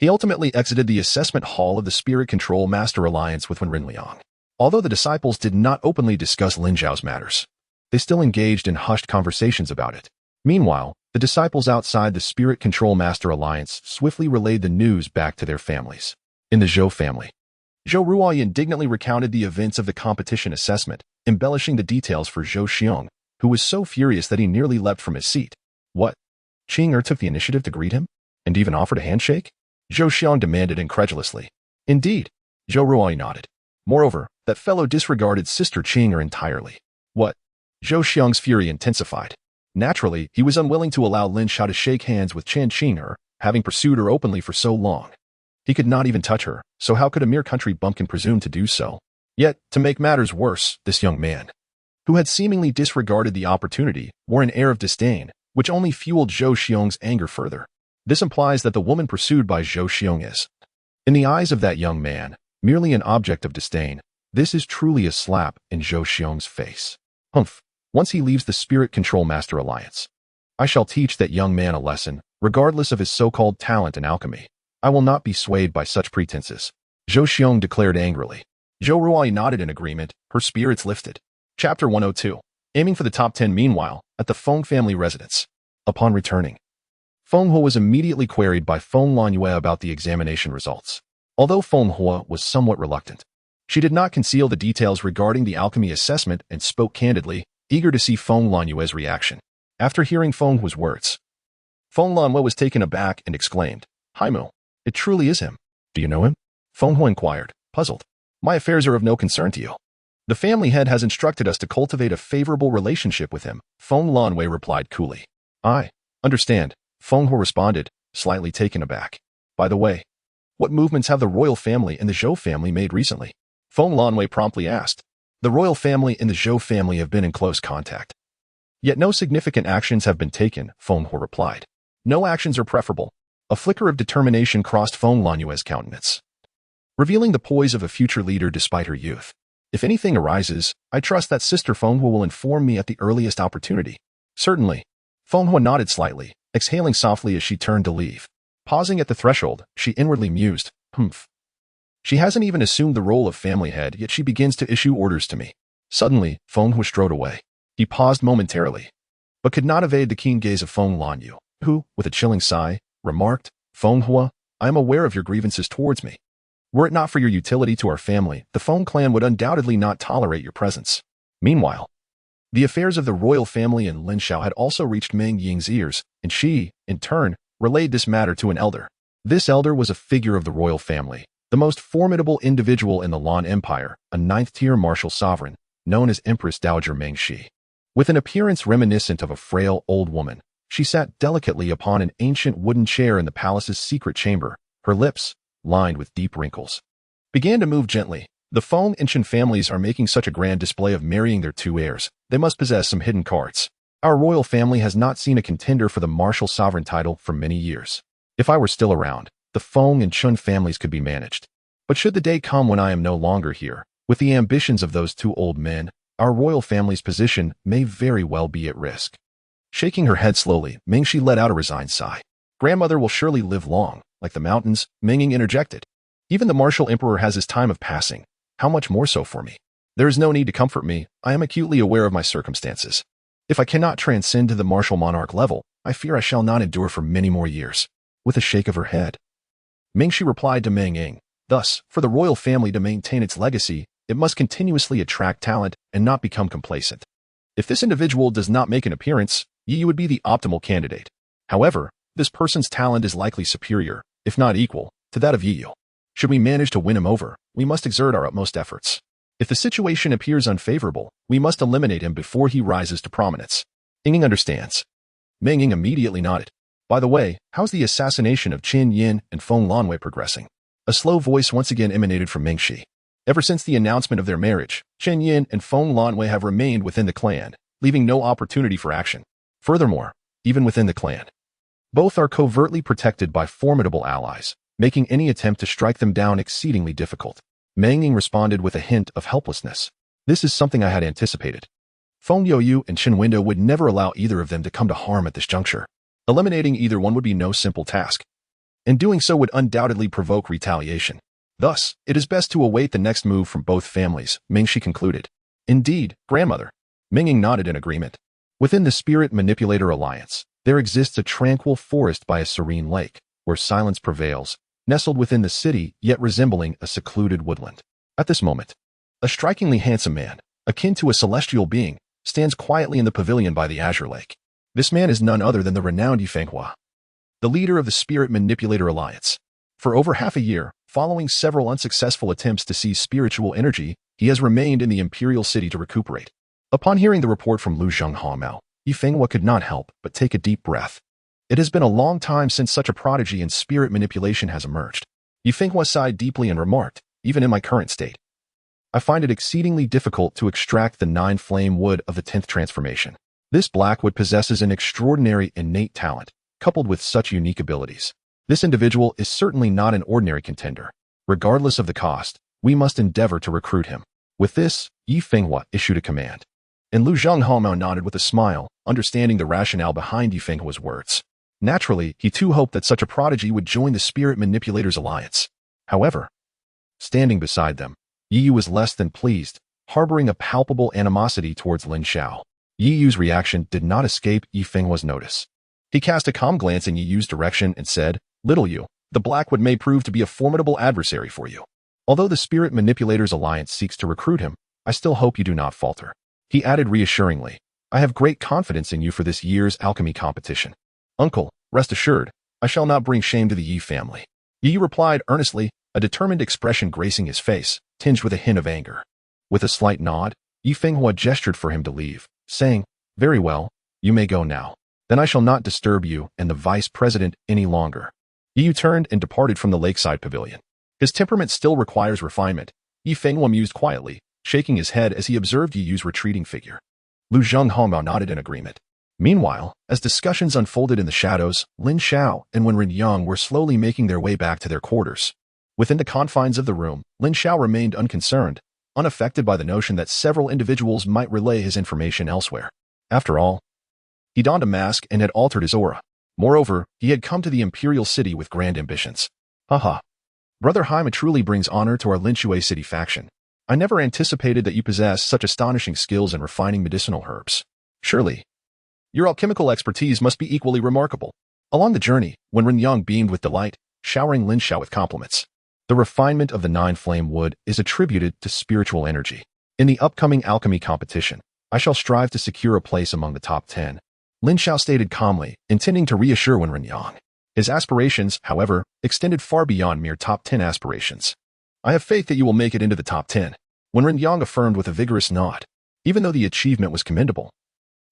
he ultimately exited the assessment hall of the Spirit Control Master Alliance with Wenren Liang. Although the disciples did not openly discuss Lin Xiao's matters, they still engaged in hushed conversations about it. Meanwhile, the disciples outside the Spirit Control Master Alliance swiftly relayed the news back to their families. In the Zhou family, Zhou Ruai indignantly recounted the events of the competition assessment, embellishing the details for Zhou Xiong, who was so furious that he nearly leapt from his seat. What? Qing'er took the initiative to greet him? And even offered a handshake? Zhou Xiong demanded incredulously. Indeed. Zhou Ruai nodded. Moreover, that fellow disregarded Sister Qing'er entirely. What? Zhou Xiong's fury intensified. Naturally, he was unwilling to allow Lin Xiao to shake hands with Chen Qing'er, having pursued her openly for so long. He could not even touch her, so how could a mere country bumpkin presume to do so? Yet, to make matters worse, this young man, who had seemingly disregarded the opportunity, wore an air of disdain, which only fueled Zhou Xiong's anger further. This implies that the woman pursued by Zhou Xiong is, in the eyes of that young man, merely an object of disdain. This is truly a slap in Zhou Xiong's face. Humph. Once he leaves the Spirit Control Master Alliance, I shall teach that young man a lesson, regardless of his so-called talent in alchemy. I will not be swayed by such pretenses, Zhou Xiong declared angrily. Zhou Ruai nodded in agreement, her spirits lifted. Chapter 102. Aiming for the top 10. Meanwhile, at the Feng family residence. Upon returning, Feng Hua was immediately queried by Feng Lanyue about the examination results. Although Feng Hua was somewhat reluctant, she did not conceal the details regarding the alchemy assessment and spoke candidly, eager to see Feng Lanyue's reaction. After hearing Feng Hua's words, Feng Lanyue was taken aback and exclaimed, "Haimu, it truly is him. Do you know him?" Feng Hua inquired, puzzled. "My affairs are of no concern to you. The family head has instructed us to cultivate a favorable relationship with him," Feng Lanyue replied coolly. "I understand," Feng Hua responded, slightly taken aback. "By the way, what movements have the royal family and the Zhou family made recently?" Feng Lanyue promptly asked. The royal family and the Zhou family have been in close contact. Yet no significant actions have been taken, Feng Hua replied. No actions are preferable. A flicker of determination crossed Feng Lanyue's countenance, revealing the poise of a future leader despite her youth. "If anything arises, I trust that Sister Feng Hua will inform me at the earliest opportunity." "Certainly." Feng Hua nodded slightly, exhaling softly as she turned to leave. Pausing at the threshold, she inwardly mused, "Humph. She hasn't even assumed the role of family head, yet she begins to issue orders to me." Suddenly, Feng Hua strode away. He paused momentarily, but could not evade the keen gaze of Feng Lanyu, who, with a chilling sigh, remarked, "Feng Hua, I am aware of your grievances towards me. Were it not for your utility to our family, the Feng clan would undoubtedly not tolerate your presence." Meanwhile, the affairs of the royal family and Lin Xiao had also reached Meng Ying's ears, and she, in turn, relayed this matter to an elder. This elder was a figure of the royal family, the most formidable individual in the Lan Empire, a ninth-tier martial sovereign, known as Empress Dowager Meng Shi. With an appearance reminiscent of a frail old woman, she sat delicately upon an ancient wooden chair in the palace's secret chamber. Her lips, lined with deep wrinkles, began to move gently. The Feng and Chen families are making such a grand display of marrying their two heirs. They must possess some hidden cards. Our royal family has not seen a contender for the martial sovereign title for many years. If I were still around, the Feng and Chen families could be managed. But should the day come when I am no longer here, with the ambitions of those two old men, our royal family's position may very well be at risk. Shaking her head slowly, Mengshi let out a resigned sigh. "Grandmother will surely live long, like the mountains," Menging interjected. "Even the martial emperor has his time of passing. How much more so for me? There is no need to comfort me. I am acutely aware of my circumstances. If I cannot transcend to the martial monarch level, I fear I shall not endure for many more years." With a shake of her head, Mengshi replied to Meng Ying, "Thus, for the royal family to maintain its legacy, it must continuously attract talent and not become complacent. If this individual does not make an appearance, Yi would be the optimal candidate. However, this person's talent is likely superior, if not equal, to that of Yi. Should we manage to win him over, we must exert our utmost efforts. If the situation appears unfavorable, we must eliminate him before he rises to prominence." Ying understands. Meng Ying immediately nodded. "By the way, how's the assassination of Qin Yin and Feng Lanwei progressing?" A slow voice once again emanated from Mengshi. Ever since the announcement of their marriage, Qin Yin and Feng Lanwei have remained within the clan, leaving no opportunity for action. Furthermore, even within the clan, both are covertly protected by formidable allies, making any attempt to strike them down exceedingly difficult. Meng Ying responded with a hint of helplessness. "This is something I had anticipated. Feng Youyu and Qin Window would never allow either of them to come to harm at this juncture. Eliminating either one would be no simple task, and doing so would undoubtedly provoke retaliation. Thus, it is best to await the next move from both families," Mengshi concluded. "Indeed, grandmother." Menging nodded in agreement. Within the Spirit Manipulator Alliance, there exists a tranquil forest by a serene lake, where silence prevails, nestled within the city yet resembling a secluded woodland. At this moment, a strikingly handsome man, akin to a celestial being, stands quietly in the pavilion by the Azure Lake. This man is none other than the renowned Yi Fenghua, the leader of the Spirit Manipulator Alliance. For over half a year, following several unsuccessful attempts to seize spiritual energy, he has remained in the imperial city to recuperate. Upon hearing the report from Lu Zhenghao, Yi Fenghua could not help but take a deep breath. It has been a long time since such a prodigy in spirit manipulation has emerged. Yifenghua sighed deeply and remarked, even in my current state, I find it exceedingly difficult to extract the 9-flame wood of the 10th transformation. This black wood possesses an extraordinary innate talent, coupled with such unique abilities. This individual is certainly not an ordinary contender. Regardless of the cost, we must endeavor to recruit him. With this, Yifenghua issued a command. And Lu Zhenghao nodded with a smile, understanding the rationale behind Yifenghua's words. Naturally, he too hoped that such a prodigy would join the Spirit Manipulators Alliance. However, standing beside them, Yi Yu was less than pleased, harboring a palpable animosity towards Lin Xiao. Yi Yu's reaction did not escape Yifenghua's notice. He cast a calm glance in Yi Yu's direction and said, Little Yu, the Blackwood may prove to be a formidable adversary for you. Although the Spirit Manipulators Alliance seeks to recruit him, I still hope you do not falter. He added reassuringly, I have great confidence in you for this year's alchemy competition. Uncle, rest assured, I shall not bring shame to the Yi family. Yi Yu replied earnestly, a determined expression gracing his face, tinged with a hint of anger. With a slight nod, Yifenghua gestured for him to leave, saying, Very well, you may go now. Then I shall not disturb you and the vice president any longer. Yi Yu turned and departed from the lakeside pavilion. His temperament still requires refinement, Yifenghua mused quietly, shaking his head as he observed Yi Yu's retreating figure. Lu Zhenghao nodded in agreement. Meanwhile, as discussions unfolded in the shadows, Lin Xiao and Wen Renyang were slowly making their way back to their quarters. Within the confines of the room, Lin Xiao remained unconcerned, unaffected by the notion that several individuals might relay his information elsewhere. After all, he donned a mask and had altered his aura. Moreover, he had come to the imperial city with grand ambitions. Haha. Brother Haima truly brings honor to our Linshui city faction. I never anticipated that you possess such astonishing skills in refining medicinal herbs. Surely, your alchemical expertise must be equally remarkable. Along the journey, Wen Renyang beamed with delight, showering Lin Xiao with compliments. The refinement of the 9-flame wood is attributed to spiritual energy. In the upcoming alchemy competition, I shall strive to secure a place among the top 10. Lin Xiao stated calmly, intending to reassure Wen Renyang. His aspirations, however, extended far beyond mere top 10 aspirations. I have faith that you will make it into the top 10. Wen Renyang affirmed with a vigorous nod. Even though the achievement was commendable,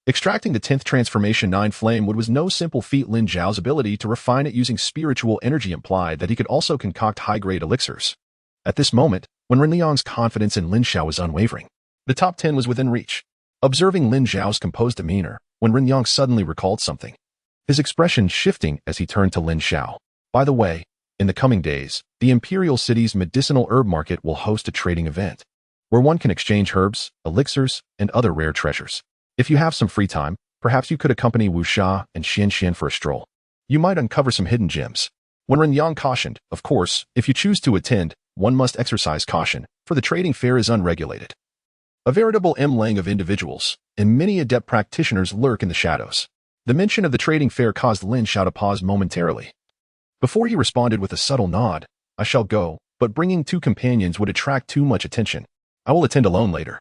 extracting the 10th transformation 9-flame wood was no simple feat. Lin Xiao's ability to refine it using spiritual energy implied that he could also concoct high-grade elixirs. At this moment, Wen Renyang's confidence in Lin Xiao was unwavering. The top 10 was within reach. Observing Lin Xiao's composed demeanor, Wen Renyang suddenly recalled something. His expression shifting as he turned to Lin Xiao. By the way, in the coming days, the Imperial City's medicinal herb market will host a trading event, where one can exchange herbs, elixirs, and other rare treasures. If you have some free time, perhaps you could accompany Wu Sha and Xian Xian for a stroll. You might uncover some hidden gems. Wen Renyang cautioned, of course, if you choose to attend, one must exercise caution, for the trading fair is unregulated. A veritable mlang of individuals, and many adept practitioners lurk in the shadows. The mention of the trading fair caused Lin Xiao to pause momentarily. Before he responded with a subtle nod, I shall go, but bringing 2 companions would attract too much attention. I will attend alone later.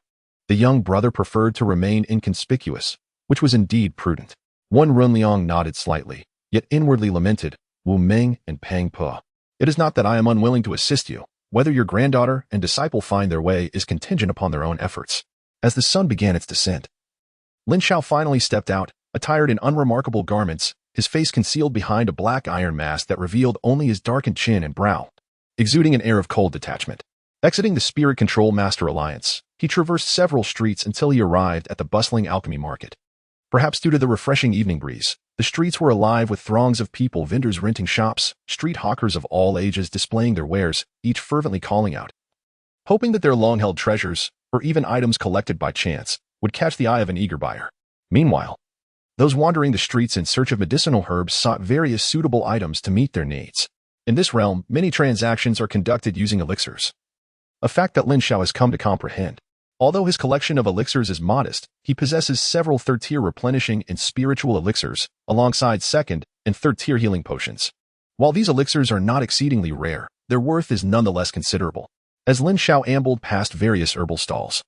The young brother preferred to remain inconspicuous, which was indeed prudent. Wen Renyang nodded slightly, yet inwardly lamented, Wu Ming and Pang Po. It is not that I am unwilling to assist you. Whether your granddaughter and disciple find their way is contingent upon their own efforts. As the sun began its descent, Lin Xiao finally stepped out, attired in unremarkable garments, his face concealed behind a black iron mask that revealed only his darkened chin and brow, exuding an air of cold detachment. Exiting the Spirit Control Master Alliance, he traversed several streets until he arrived at the bustling alchemy market. Perhaps due to the refreshing evening breeze, the streets were alive with throngs of people, vendors renting shops, street hawkers of all ages displaying their wares, each fervently calling out, hoping that their long-held treasures, or even items collected by chance, would catch the eye of an eager buyer. Meanwhile, those wandering the streets in search of medicinal herbs sought various suitable items to meet their needs. In this realm, many transactions are conducted using elixirs, a fact that Lin Xiao has come to comprehend. Although his collection of elixirs is modest, he possesses several third-tier replenishing and spiritual elixirs, alongside second- and third-tier healing potions. While these elixirs are not exceedingly rare, their worth is nonetheless considerable. As Lin Xiao ambled past various herbal stalls,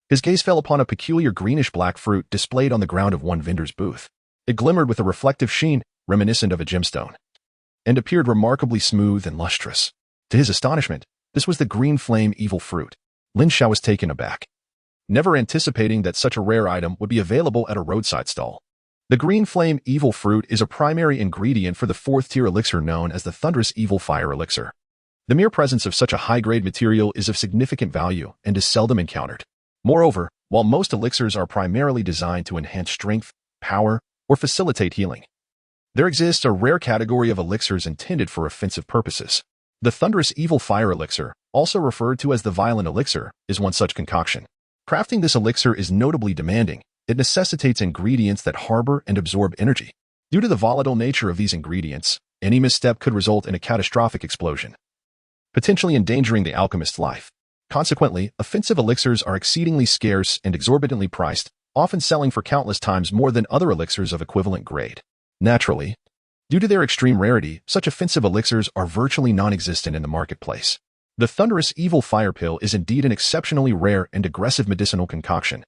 his gaze fell upon a peculiar greenish-black fruit displayed on the ground of one vendor's booth. It glimmered with a reflective sheen, reminiscent of a gemstone, and appeared remarkably smooth and lustrous. To his astonishment, this was the green flame evil fruit. Lin Xiao was taken aback, never anticipating that such a rare item would be available at a roadside stall. The green flame evil fruit is a primary ingredient for the 4th-tier elixir known as the thunderous evil fire elixir. The mere presence of such a high-grade material is of significant value and is seldom encountered. Moreover, while most elixirs are primarily designed to enhance strength, power, or facilitate healing, there exists a rare category of elixirs intended for offensive purposes. The thunderous evil fire elixir, also referred to as the violent elixir, is one such concoction. Crafting this elixir is notably demanding. It necessitates ingredients that harbor and absorb energy. Due to the volatile nature of these ingredients, any misstep could result in a catastrophic explosion, potentially endangering the alchemist's life. Consequently, offensive elixirs are exceedingly scarce and exorbitantly priced, often selling for countless times more than other elixirs of equivalent grade. Naturally, due to their extreme rarity, such offensive elixirs are virtually non-existent in the marketplace. The thunderous evil fire pill is indeed an exceptionally rare and aggressive medicinal concoction,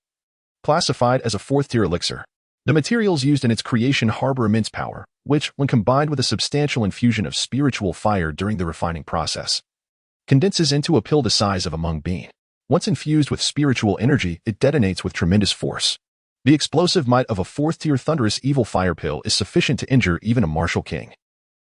classified as a fourth-tier elixir. The materials used in its creation harbor immense power, which, when combined with a substantial infusion of spiritual fire during the refining process, condenses into a pill the size of a mung bean. Once infused with spiritual energy, it detonates with tremendous force. The explosive might of a fourth-tier thunderous evil fire pill is sufficient to injure even a martial king.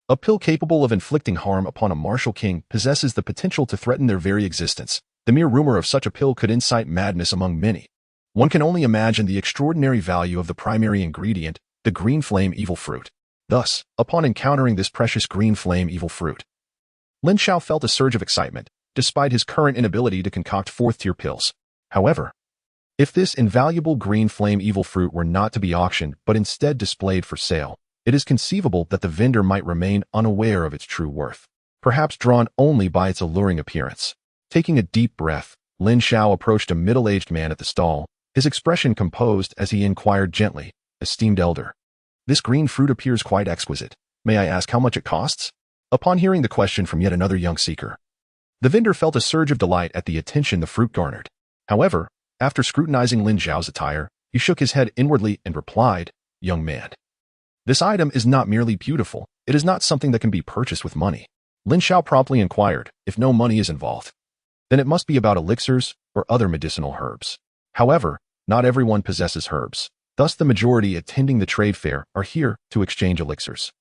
A pill capable of inflicting harm upon a martial king possesses the potential to threaten their very existence. The mere rumor of such a pill could incite madness among many. One can only imagine the extraordinary value of the primary ingredient, the green flame evil fruit. Thus, upon encountering this precious green flame evil fruit, Lin Xiao felt a surge of excitement, despite his current inability to concoct fourth-tier pills. However, if this invaluable green flame evil fruit were not to be auctioned but instead displayed for sale, it is conceivable that the vendor might remain unaware of its true worth, perhaps drawn only by its alluring appearance. Taking a deep breath, Lin Xiao approached a middle-aged man at the stall, his expression composed as he inquired gently, "Esteemed elder, this green fruit appears quite exquisite. May I ask how much it costs?" Upon hearing the question from yet another young seeker, the vendor felt a surge of delight at the attention the fruit garnered. However, after scrutinizing Lin Xiao's attire, he shook his head inwardly and replied, "Young man, this item is not merely beautiful, it is not something that can be purchased with money." Lin Xiao promptly inquired, "If no money is involved, then it must be about elixirs or other medicinal herbs." However, not everyone possesses herbs. Thus, the majority attending the trade fair are here to exchange elixirs.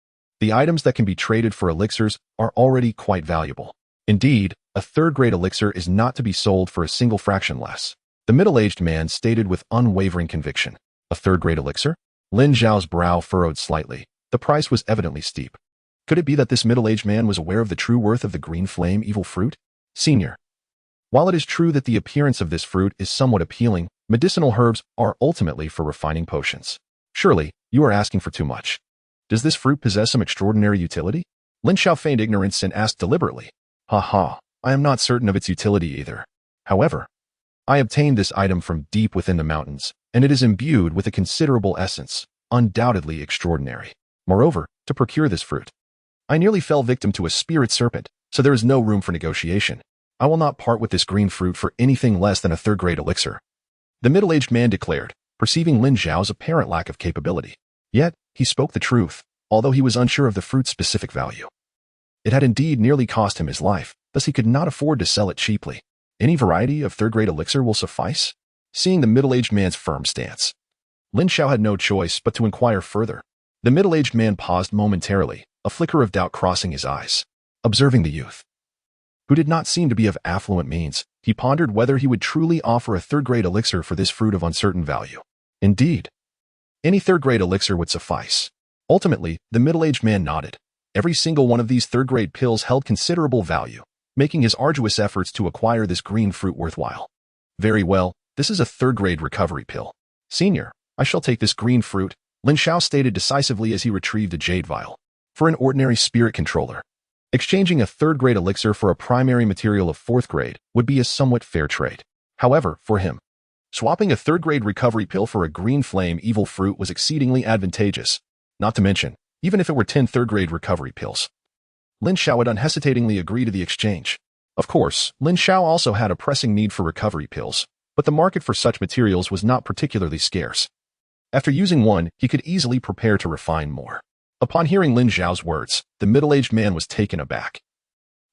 The items that can be traded for elixirs are already quite valuable. Indeed, a third-grade elixir is not to be sold for a single fraction less. The middle-aged man stated with unwavering conviction. A third-grade elixir? Lin Xiao's brow furrowed slightly. The price was evidently steep. Could it be that this middle-aged man was aware of the true worth of the green flame evil fruit? Senior, while it is true that the appearance of this fruit is somewhat appealing, medicinal herbs are ultimately for refining potions. Surely, you are asking for too much. Does this fruit possess some extraordinary utility? Lin Xiao feigned ignorance and asked deliberately. "Ha, I am not certain of its utility either. However, I obtained this item from deep within the mountains, and it is imbued with a considerable essence, undoubtedly extraordinary. Moreover, to procure this fruit, I nearly fell victim to a spirit serpent, so there is no room for negotiation. I will not part with this green fruit for anything less than a third-grade elixir," the middle-aged man declared, perceiving Lin Xiao's apparent lack of capability. Yet, he spoke the truth, although he was unsure of the fruit's specific value. It had indeed nearly cost him his life, thus he could not afford to sell it cheaply. Any variety of third-grade elixir will suffice? Seeing the middle-aged man's firm stance, Lin Xiao had no choice but to inquire further. The middle-aged man paused momentarily, a flicker of doubt crossing his eyes. Observing the youth, who did not seem to be of affluent means, he pondered whether he would truly offer a third-grade elixir for this fruit of uncertain value. Indeed, any third-grade elixir would suffice. Ultimately, the middle-aged man nodded. Every single one of these third-grade pills held considerable value, making his arduous efforts to acquire this green fruit worthwhile. "Very well, this is a third-grade recovery pill. Senior, I shall take this green fruit," Lin Xiao stated decisively as he retrieved a jade vial. For an ordinary spirit controller, exchanging a third-grade elixir for a primary material of fourth grade would be a somewhat fair trade. However, for him, swapping a third-grade recovery pill for a green flame evil fruit was exceedingly advantageous. Not to mention, even if it were 10 third-grade recovery pills, Lin Xiao would unhesitatingly agree to the exchange. Of course, Lin Xiao also had a pressing need for recovery pills, but the market for such materials was not particularly scarce. After using one, he could easily prepare to refine more. Upon hearing Lin Xiao's words, the middle-aged man was taken aback.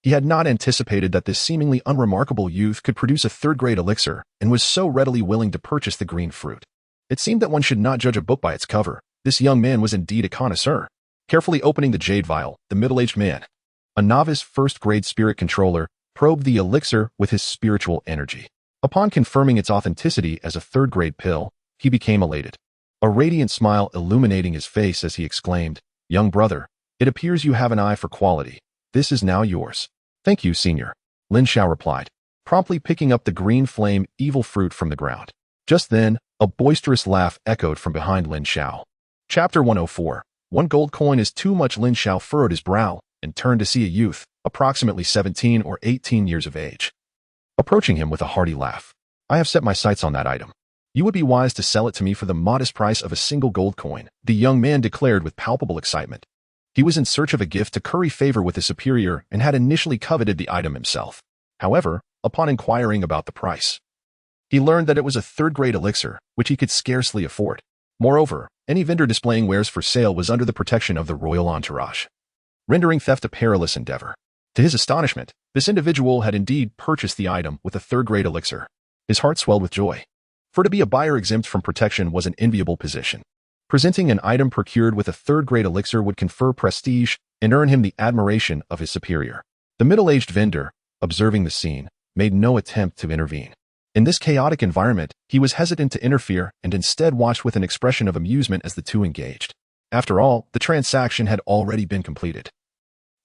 He had not anticipated that this seemingly unremarkable youth could produce a third-grade elixir and was so readily willing to purchase the green fruit. It seemed that one should not judge a book by its cover. This young man was indeed a connoisseur. Carefully opening the jade vial, the middle-aged man a novice first-grade spirit controller, probed the elixir with his spiritual energy. Upon confirming its authenticity as a third-grade pill, he became elated. A radiant smile illuminating his face as he exclaimed, "Young brother, it appears you have an eye for quality. This is now yours." "Thank you, senior," Lin Xiao replied, promptly picking up the green flame evil fruit from the ground. Just then, a boisterous laugh echoed from behind Lin Xiao. Chapter 104. 1 gold coin is too much. Lin Xiao furrowed his brow and turned to see a youth, approximately 17 or 18 years of age, approaching him with a hearty laugh. "I have set my sights on that item. You would be wise to sell it to me for the modest price of a single gold coin," the young man declared with palpable excitement. He was in search of a gift to curry favor with his superior and had initially coveted the item himself. However, upon inquiring about the price, he learned that it was a third-grade elixir, which he could scarcely afford. Moreover, any vendor displaying wares for sale was under the protection of the royal entourage, rendering theft a perilous endeavor. To his astonishment, this individual had indeed purchased the item with a third-grade elixir. His heart swelled with joy. For to be a buyer exempt from protection was an enviable position. Presenting an item procured with a third-grade elixir would confer prestige and earn him the admiration of his superior. The middle-aged vendor, observing the scene, made no attempt to intervene. In this chaotic environment, he was hesitant to interfere and instead watched with an expression of amusement as the two engaged. After all, the transaction had already been completed,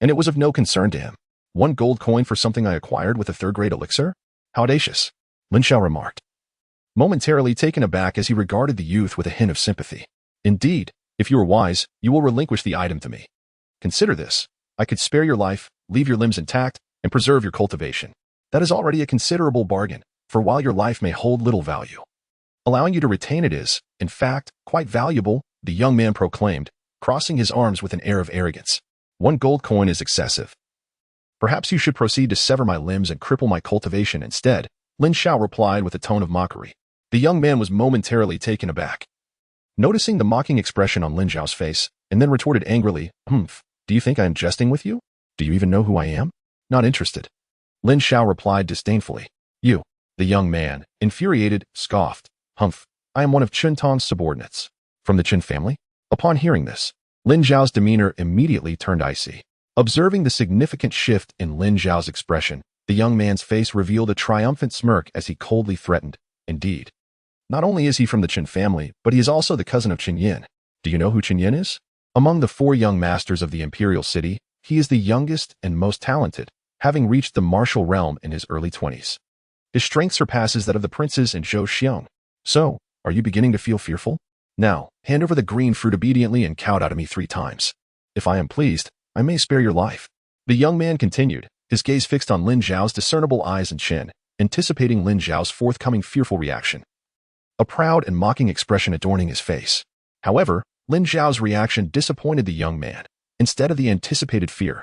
and it was of no concern to him. 1 gold coin for something I acquired with a third-grade elixir? How audacious, Lin Xiao remarked, momentarily taken aback as he regarded the youth with a hint of sympathy. "Indeed, if you are wise, you will relinquish the item to me. Consider this. I could spare your life, leave your limbs intact, and preserve your cultivation. That is already a considerable bargain, for while your life may hold little value, allowing you to retain it is, in fact, quite valuable," the young man proclaimed, crossing his arms with an air of arrogance. 1 gold coin is excessive. Perhaps you should proceed to sever my limbs and cripple my cultivation instead, Lin Xiao replied with a tone of mockery. The young man was momentarily taken aback, noticing the mocking expression on Lin Xiao's face, and then retorted angrily, "Do you think I am jesting with you? Do you even know who I am?" "Not interested," Lin Xiao replied disdainfully. "You," the young man, infuriated, scoffed, "I am one of Chun Tong's subordinates. From the Chun family?" Upon hearing this, Lin Xiao's demeanor immediately turned icy. Observing the significant shift in Lin Xiao's expression, the young man's face revealed a triumphant smirk as he coldly threatened, "Indeed. Not only is he from the Chen family, but he is also the cousin of Chen Yin. Do you know who Chen Yin is? Among the 4 young masters of the imperial city, he is the youngest and most talented, having reached the martial realm in his early 20s. His strength surpasses that of the princes in Zhou Xiong. So, are you beginning to feel fearful? Now, hand over the green fruit obediently and count out of me 3 times. If I am pleased, I may spare your life." The young man continued, his gaze fixed on Lin Xiao's discernible eyes and chin, anticipating Lin Xiao's forthcoming fearful reaction, a proud and mocking expression adorning his face. However, Lin Xiao's reaction disappointed the young man. Instead of the anticipated fear,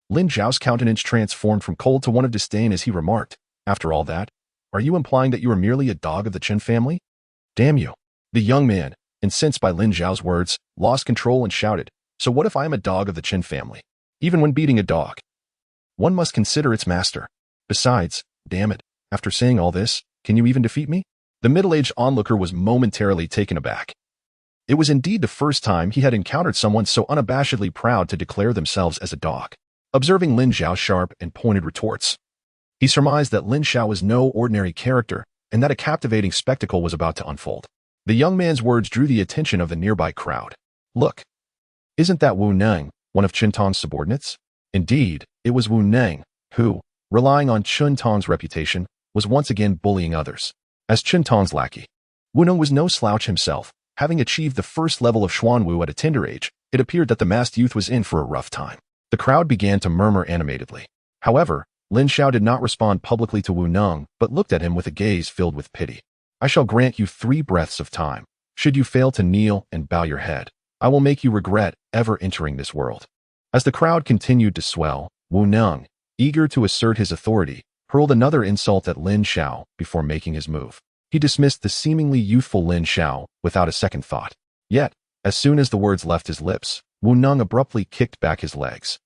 Lin Xiao's countenance transformed from cold to one of disdain as he remarked, "After all that, are you implying that you are merely a dog of the Chen family? Damn you." The young man, incensed by Lin Xiao's words, lost control and shouted, "So what if I am a dog of the Chen family? Even when beating a dog, one must consider its master. Besides, damn it, after saying all this, can you even defeat me?" The middle-aged onlooker was momentarily taken aback. It was indeed the first time he had encountered someone so unabashedly proud to declare themselves as a dog. Observing Lin Xiao's sharp and pointed retorts, he surmised that Lin Xiao was no ordinary character and that a captivating spectacle was about to unfold. The young man's words drew the attention of the nearby crowd. "Look, isn't that Wu Neng, one of Chun Tong's subordinates?" Indeed, it was Wu Neng, who, relying on Chun Tong's reputation, was once again bullying others. As Chun Tong's lackey, Wu Neng was no slouch himself. Having achieved the first level of Xuanwu at a tender age, it appeared that the masked youth was in for a rough time. The crowd began to murmur animatedly. However, Lin Xiao did not respond publicly to Wu Neng, but looked at him with a gaze filled with pity. "I shall grant you 3 breaths of time. Should you fail to kneel and bow your head, I will make you regret ever entering this world." As the crowd continued to swell, Wu Neng, eager to assert his authority, hurled another insult at Lin Xiao before making his move. He dismissed the seemingly youthful Lin Xiao without a second thought. Yet, as soon as the words left his lips, Wu Neng abruptly kicked back his legs,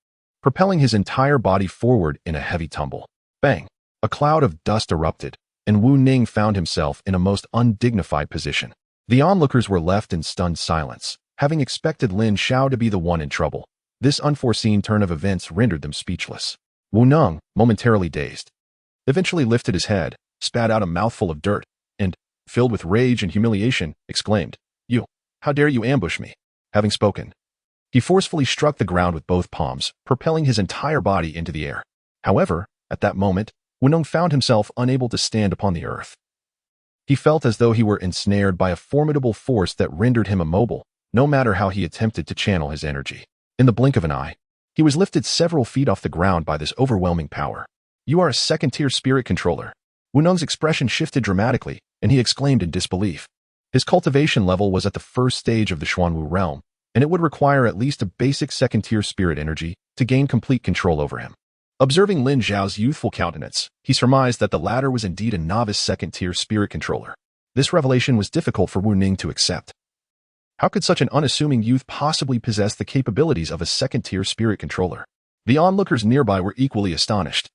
propelling his entire body forward in a heavy tumble. Bang! A cloud of dust erupted, and Wu Neng found himself in a most undignified position. The onlookers were left in stunned silence, having expected Lin Xiao to be the one in trouble. This unforeseen turn of events rendered them speechless. Wu Neng, momentarily dazed, eventually lifted his head, spat out a mouthful of dirt, and, filled with rage and humiliation, exclaimed, "You, how dare you ambush me?" Having spoken, he forcefully struck the ground with both palms, propelling his entire body into the air. However, at that moment, Wu Neng found himself unable to stand upon the earth. He felt as though he were ensnared by a formidable force that rendered him immobile, no matter how he attempted to channel his energy. In the blink of an eye, he was lifted several feet off the ground by this overwhelming power. "You are a second-tier spirit controller." Wu Neng's expression shifted dramatically, and he exclaimed in disbelief. His cultivation level was at the first stage of the Xuanwu realm, and it would require at least a basic second-tier spirit energy to gain complete control over him. Observing Lin Xiao's youthful countenance, he surmised that the latter was indeed a novice second-tier spirit controller. This revelation was difficult for Wu Neng to accept. How could such an unassuming youth possibly possess the capabilities of a second-tier spirit controller? The onlookers nearby were equally astonished.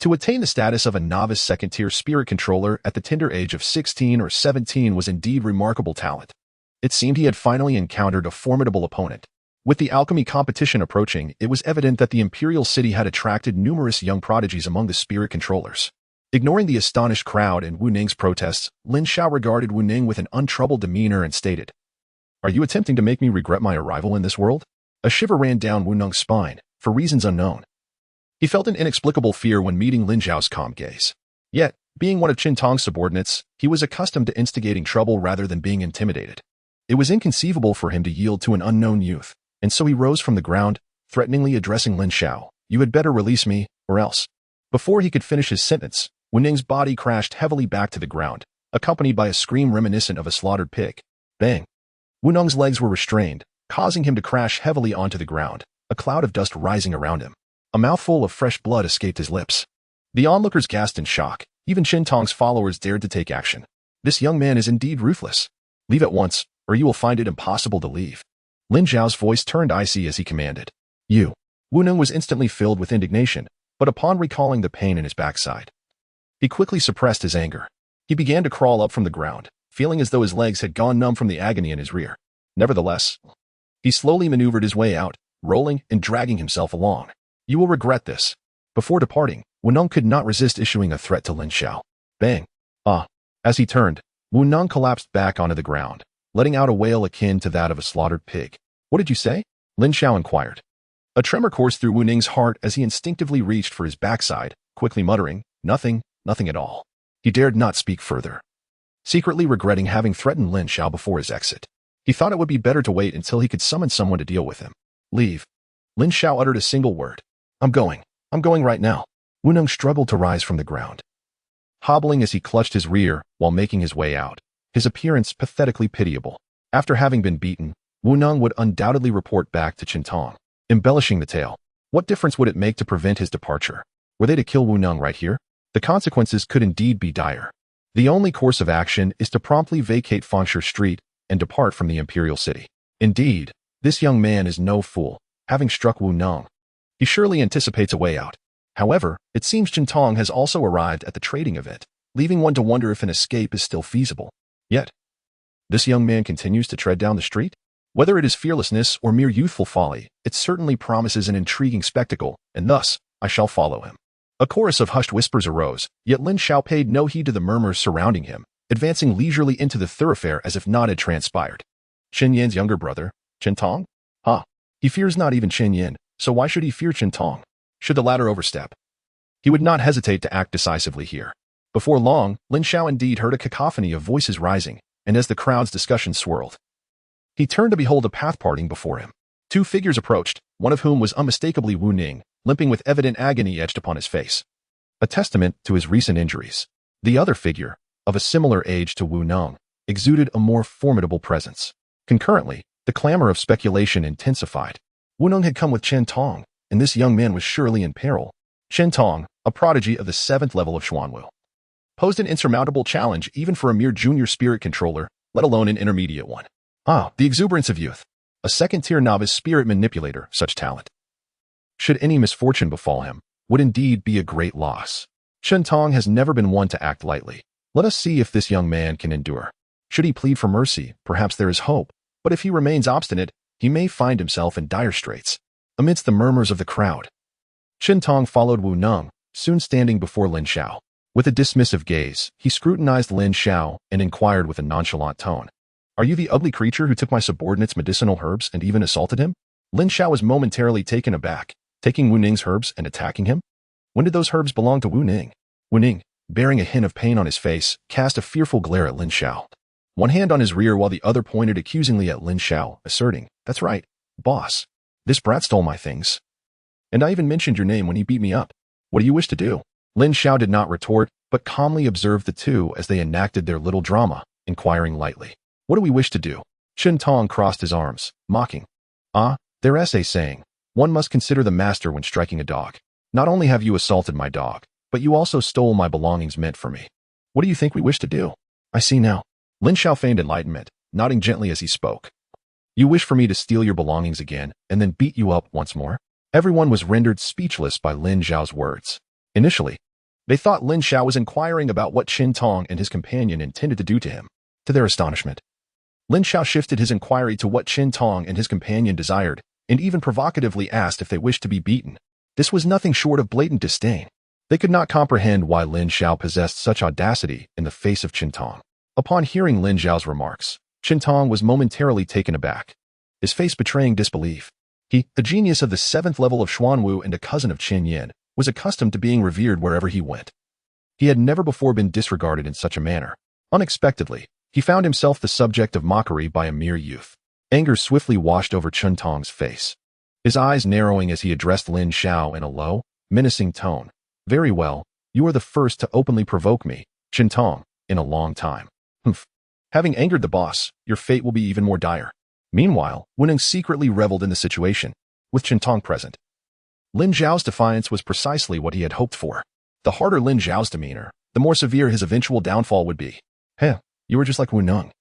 To attain the status of a novice second-tier spirit controller at the tender age of 16 or 17 was indeed remarkable talent. It seemed he had finally encountered a formidable opponent. With the alchemy competition approaching, it was evident that the imperial city had attracted numerous young prodigies among the spirit controllers. Ignoring the astonished crowd and Wu Neng's protests, Lin Xiao regarded Wu Neng with an untroubled demeanor and stated, "Are you attempting to make me regret my arrival in this world?" A shiver ran down Wu Neng's spine, for reasons unknown. He felt an inexplicable fear when meeting Lin Xiao's calm gaze. Yet, being one of Qin Tong's subordinates, he was accustomed to instigating trouble rather than being intimidated. It was inconceivable for him to yield to an unknown youth, and so he rose from the ground, threateningly addressing Lin Xiao. "You had better release me, or else." Before he could finish his sentence, Wu Neng's body crashed heavily back to the ground, accompanied by a scream reminiscent of a slaughtered pig. Bang! Wu Neng's legs were restrained, causing him to crash heavily onto the ground, a cloud of dust rising around him. A mouthful of fresh blood escaped his lips. The onlookers gasped in shock. Even Qin Tong's followers dared to take action. This young man is indeed ruthless. "Leave at once, or you will find it impossible to leave." Lin Xiao's voice turned icy as he commanded. "You." Wu Neng was instantly filled with indignation, but upon recalling the pain in his backside, he quickly suppressed his anger. He began to crawl up from the ground, feeling as though his legs had gone numb from the agony in his rear. Nevertheless, he slowly maneuvered his way out, rolling and dragging himself along. "You will regret this." Before departing, Wu Neng could not resist issuing a threat to Lin Xiao. Bang! Ah! As he turned, Wu Neng collapsed back onto the ground, letting out a wail akin to that of a slaughtered pig. "What did you say?" Lin Xiao inquired. A tremor coursed through Wu Neng's heart as he instinctively reached for his backside, quickly muttering, "Nothing, nothing at all." He dared not speak further, secretly regretting having threatened Lin Xiao before his exit. He thought it would be better to wait until he could summon someone to deal with him. "Leave." Lin Xiao uttered a single word. I'm going right now." Wu Neng struggled to rise from the ground, hobbling as he clutched his rear while making his way out, his appearance pathetically pitiable. After having been beaten, Wu Neng would undoubtedly report back to Qin Tong, embellishing the tale. What difference would it make to prevent his departure? Were they to kill Wu Neng right here? The consequences could indeed be dire. The only course of action is to promptly vacate Fengshe Street and depart from the imperial city. Indeed, this young man is no fool. Having struck Wu Neng, he surely anticipates a way out. However, it seems Qin Tong has also arrived at the trading event, leaving one to wonder if an escape is still feasible. Yet, this young man continues to tread down the street? Whether it is fearlessness or mere youthful folly, it certainly promises an intriguing spectacle, and thus, I shall follow him. A chorus of hushed whispers arose, yet Lin Xiao paid no heed to the murmurs surrounding him, advancing leisurely into the thoroughfare as if naught had transpired. Qin Yan's younger brother, Qin Tong? He fears not even Qin Yan, so why should he fear Qin Tong? Should the latter overstep, he would not hesitate to act decisively here. Before long, Lin Xiao indeed heard a cacophony of voices rising, and as the crowd's discussion swirled, he turned to behold a path parting before him. Two figures approached, one of whom was unmistakably Wu Neng, limping with evident agony etched upon his face, a testament to his recent injuries. The other figure, of a similar age to Wu Neng, exuded a more formidable presence. Concurrently, the clamor of speculation intensified. Wu Neng had come with Qin Tong, and this young man was surely in peril. Qin Tong, a prodigy of the 7th level of Xuanwu, posed an insurmountable challenge even for a mere junior spirit controller, let alone an intermediate one. The exuberance of youth. A second-tier novice spirit manipulator, such talent, should any misfortune befall him, would indeed be a great loss. Qin Tong has never been one to act lightly. Let us see if this young man can endure. Should he plead for mercy, perhaps there is hope, but if he remains obstinate, he may find himself in dire straits. amidst the murmurs of the crowd. Chen Tong followed Wu Neng, soon standing before Lin Xiao. With a dismissive gaze, he scrutinized Lin Xiao and inquired with a nonchalant tone, "Are you the ugly creature who took my subordinate's medicinal herbs and even assaulted him?" Lin Xiao was momentarily taken aback, taking Wu Ning's herbs and attacking him. When did those herbs belong to Wu Ning? Wu Ning, bearing a hint of pain on his face, cast a fearful glare at Lin Xiao. One hand on his rear while the other pointed accusingly at Lin Xiao, asserting, "That's right, boss. This brat stole my things. And I even mentioned your name when he beat me up. What do you wish to do?" Lin Xiao did not retort, but calmly observed the two as they enacted their little drama, inquiring lightly, "What do we wish to do?" Chen Tong crossed his arms, mocking, Their essay saying, "One must consider the master when striking a dog. Not only have you assaulted my dog, but you also stole my belongings meant for me. What do you think we wish to do?" "I see now." Lin Xiao feigned enlightenment, nodding gently as he spoke. "You wish for me to steal your belongings again and then beat you up once more?" Everyone was rendered speechless by Lin Xiao's words. Initially, they thought Lin Xiao was inquiring about what Chen Tong and his companion intended to do to him. To their astonishment, Lin Xiao shifted his inquiry to what Chen Tong and his companion desired, and even provocatively asked if they wished to be beaten. This was nothing short of blatant disdain. They could not comprehend why Lin Xiao possessed such audacity in the face of Chen Tong. Upon hearing Lin Xiao's remarks, Chen Tong was momentarily taken aback, his face betraying disbelief. He, a genius of the 7th level of Xuanwu and a cousin of Qin Yin, was accustomed to being revered wherever he went. He had never before been disregarded in such a manner. Unexpectedly, he found himself the subject of mockery by a mere youth. Anger swiftly washed over Chen Tong's face, his eyes narrowing as he addressed Lin Xiao in a low, menacing tone. "Very well, you are the first to openly provoke me, Chen Tong, in a long time. Humph. Having angered the boss, your fate will be even more dire." Meanwhile, Wu Ning secretly reveled in the situation, with Chen Tong present. Lin Xiao's defiance was precisely what he had hoped for. The harder Lin Xiao's demeanor, the more severe his eventual downfall would be. "Heh, you were just like Wu Neng.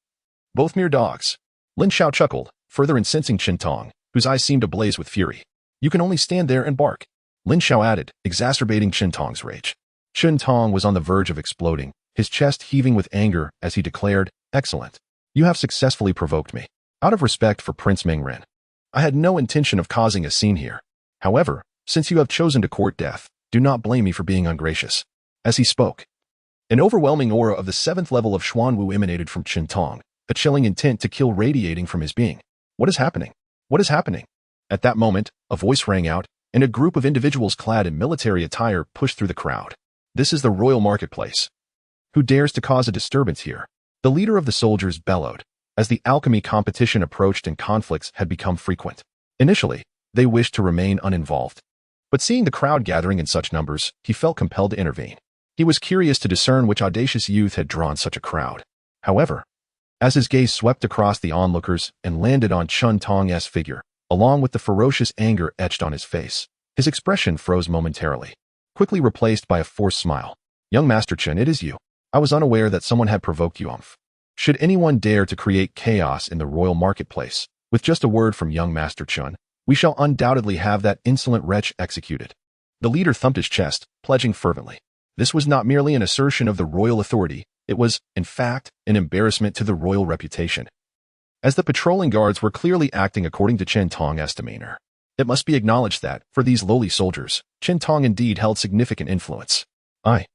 Both mere dogs." Lin Xiao chuckled, further incensing Chen Tong, whose eyes seemed ablaze with fury. "You can only stand there and bark," Lin Xiao added, exacerbating Chen Tong's rage. Chen Tong was on the verge of exploding, his chest heaving with anger as he declared, "Excellent. You have successfully provoked me. Out of respect for Prince Mengren, I had no intention of causing a scene here. However, since you have chosen to court death, do not blame me for being ungracious." As he spoke, an overwhelming aura of the 7th level of Xuanwu emanated from Chen Tong, a chilling intent to kill radiating from his being. "What is happening? What is happening?" At that moment, a voice rang out, and a group of individuals clad in military attire pushed through the crowd. "This is the royal marketplace. Who dares to cause a disturbance here?" The leader of the soldiers bellowed, as the alchemy competition approached and conflicts had become frequent. Initially, they wished to remain uninvolved. But seeing the crowd gathering in such numbers, he felt compelled to intervene. He was curious to discern which audacious youth had drawn such a crowd. However, as his gaze swept across the onlookers and landed on Chen Tong's figure, along with the ferocious anger etched on his face, his expression froze momentarily, quickly replaced by a forced smile. "Young Master Chen, it is you. I was unaware that someone had provoked you. Should anyone dare to create chaos in the royal marketplace, with just a word from young Master Chen, we shall undoubtedly have that insolent wretch executed." The leader thumped his chest, pledging fervently. This was not merely an assertion of the royal authority, it was, in fact, an embarrassment to the royal reputation. As the patrolling guards were clearly acting according to Chen Tong's demeanor, it must be acknowledged that, for these lowly soldiers, Chen Tong indeed held significant influence. "I,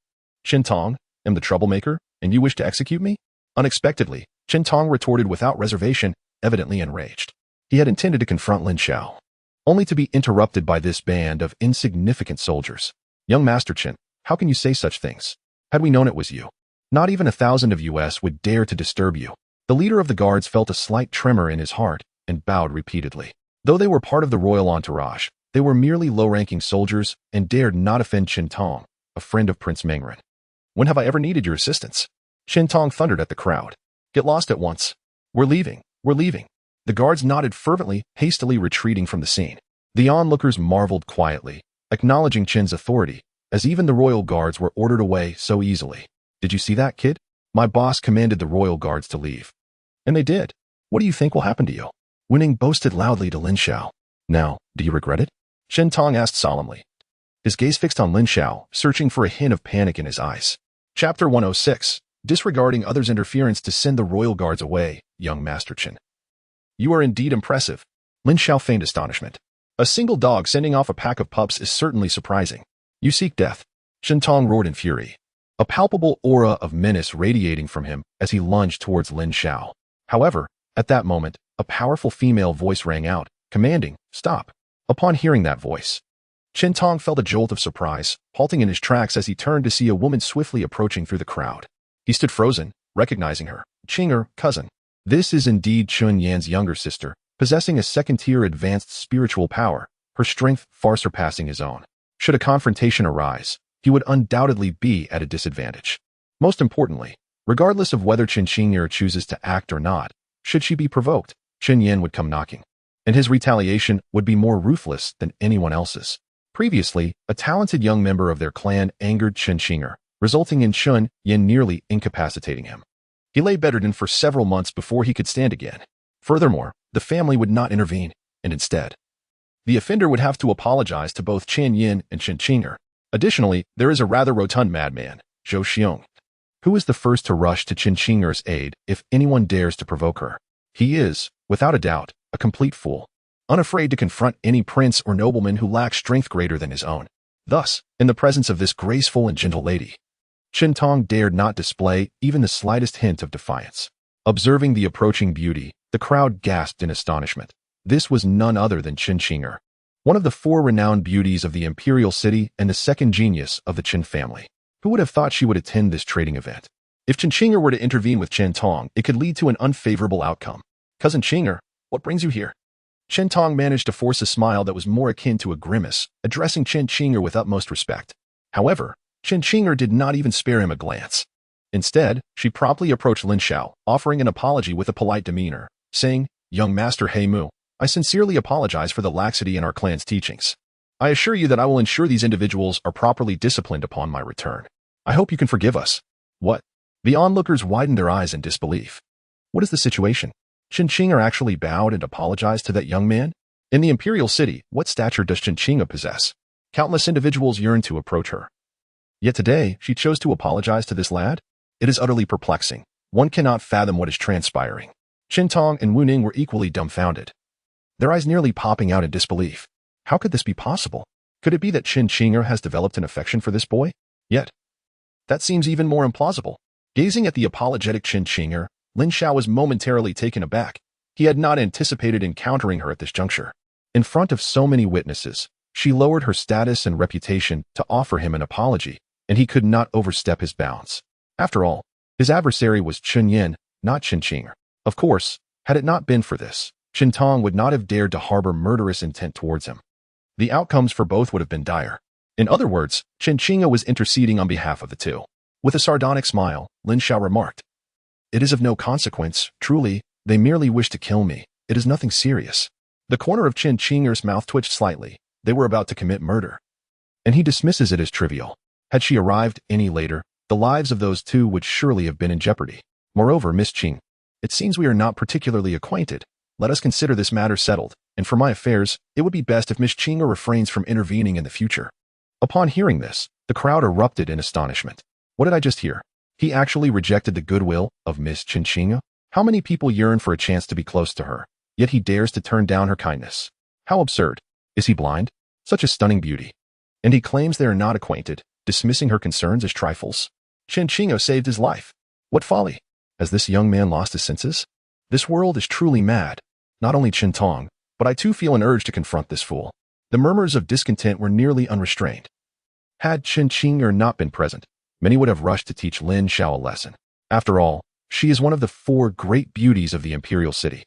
Chen Tong, am the troublemaker, and you wish to execute me?" Unexpectedly, Chen Tong retorted without reservation, evidently enraged. He had intended to confront Lin Xiao, only to be interrupted by this band of insignificant soldiers. "Young Master Chen, how can you say such things? Had we known it was you, not even 1,000 of us would dare to disturb you." The leader of the guards felt a slight tremor in his heart and bowed repeatedly. Though they were part of the royal entourage, they were merely low-ranking soldiers and dared not offend Chen Tong, a friend of Prince Mengren. "When have I ever needed your assistance?" Chen Tong thundered at the crowd. "Get lost at once. We're leaving. We're leaving." The guards nodded fervently, hastily retreating from the scene. The onlookers marveled quietly, acknowledging Chen's authority, as even the royal guards were ordered away so easily. "Did you see that, kid? My boss commanded the royal guards to leave. And they did. What do you think will happen to you?" Wu Ning boasted loudly to Lin Xiao. "Now, do you regret it?" Chen Tong asked solemnly, his gaze fixed on Lin Xiao, searching for a hint of panic in his eyes. Chapter 106. Disregarding others' interference to send the royal guards away, young Master Chen. "You are indeed impressive." Lin Xiao feigned astonishment. A single dog sending off a pack of pups is certainly surprising. You seek death. Shintong roared in fury, a palpable aura of menace radiating from him as he lunged towards Lin Xiao. However, at that moment, a powerful female voice rang out, commanding, "Stop." Upon hearing that voice, Shintong felt a jolt of surprise, halting in his tracks as he turned to see a woman swiftly approaching through the crowd. He stood frozen, recognizing her. Qing'er, cousin. This is indeed Chun Yan's younger sister, possessing a second-tier advanced spiritual power, her strength far surpassing his own. Should a confrontation arise, he would undoubtedly be at a disadvantage. Most importantly, regardless of whether Qing'er chooses to act or not, should she be provoked, Chun Yan would come knocking, and his retaliation would be more ruthless than anyone else's. Previously, a talented young member of their clan angered Qing'er, resulting in Chun Yan nearly incapacitating him. He lay bedridden for several months before he could stand again. Furthermore, the family would not intervene, and instead, the offender would have to apologize to both Chen Yin and Qing'er. Additionally, there is a rather rotund madman, Zhou Xiong, who is the first to rush to Qing'er's aid if anyone dares to provoke her. He is, without a doubt, a complete fool, unafraid to confront any prince or nobleman who lacks strength greater than his own. Thus, in the presence of this graceful and gentle lady, Shintong dared not display even the slightest hint of defiance. Observing the approaching beauty, the crowd gasped in astonishment. This was none other than Qing'er, one of the 4 renowned beauties of the imperial city and the second genius of the Qin family. Who would have thought she would attend this trading event? If Qing'er were to intervene with Shintong, it could lead to an unfavorable outcome. Cousin Qing'er, what brings you here? Shintong managed to force a smile that was more akin to a grimace, addressing Qing'er with utmost respect. However, Qing'er did not even spare him a glance. Instead, she promptly approached Lin Xiao, offering an apology with a polite demeanor, saying, "Young Master He Mu, I sincerely apologize for the laxity in our clan's teachings. I assure you that I will ensure these individuals are properly disciplined upon my return. I hope you can forgive us." What? The onlookers widened their eyes in disbelief. What is the situation? Qing'er actually bowed and apologized to that young man? In the imperial city, what stature does Qing'er possess? Countless individuals yearned to approach her. Yet today, she chose to apologize to this lad? It is utterly perplexing. One cannot fathom what is transpiring. Qintong and Wu Ning were equally dumbfounded, their eyes nearly popping out in disbelief. How could this be possible? Could it be that Qing'er has developed an affection for this boy? Yet, that seems even more implausible. Gazing at the apologetic Qing'er, Lin Xiao was momentarily taken aback. He had not anticipated encountering her at this juncture. In front of so many witnesses, she lowered her status and reputation to offer him an apology, and he could not overstep his bounds. After all, his adversary was Chun Yin, not Qing'er. Of course, had it not been for this, Qintong would not have dared to harbor murderous intent towards him. The outcomes for both would have been dire. In other words, Qing'er was interceding on behalf of the two. With a sardonic smile, Lin Xiao remarked, "It is of no consequence, truly, they merely wish to kill me. It is nothing serious." The corner of Qing'er's mouth twitched slightly. They were about to commit murder. And he dismisses it as trivial. Had she arrived any later, the lives of those two would surely have been in jeopardy. Moreover, Miss Qing, it seems we are not particularly acquainted. Let us consider this matter settled, and for my affairs, it would be best if Miss Qing refrains from intervening in the future. Upon hearing this, the crowd erupted in astonishment. What did I just hear? He actually rejected the goodwill of Miss Qing? How many people yearn for a chance to be close to her, yet he dares to turn down her kindness? How absurd. Is he blind? Such a stunning beauty. And he claims they are not acquainted, dismissing her concerns as trifles. Qing'er saved his life. What folly! Has this young man lost his senses? This world is truly mad. Not only Qintong, but I too feel an urge to confront this fool. The murmurs of discontent were nearly unrestrained. Had Qing'er not been present, many would have rushed to teach Lin Xiao a lesson. After all, she is one of the 4 great beauties of the imperial city.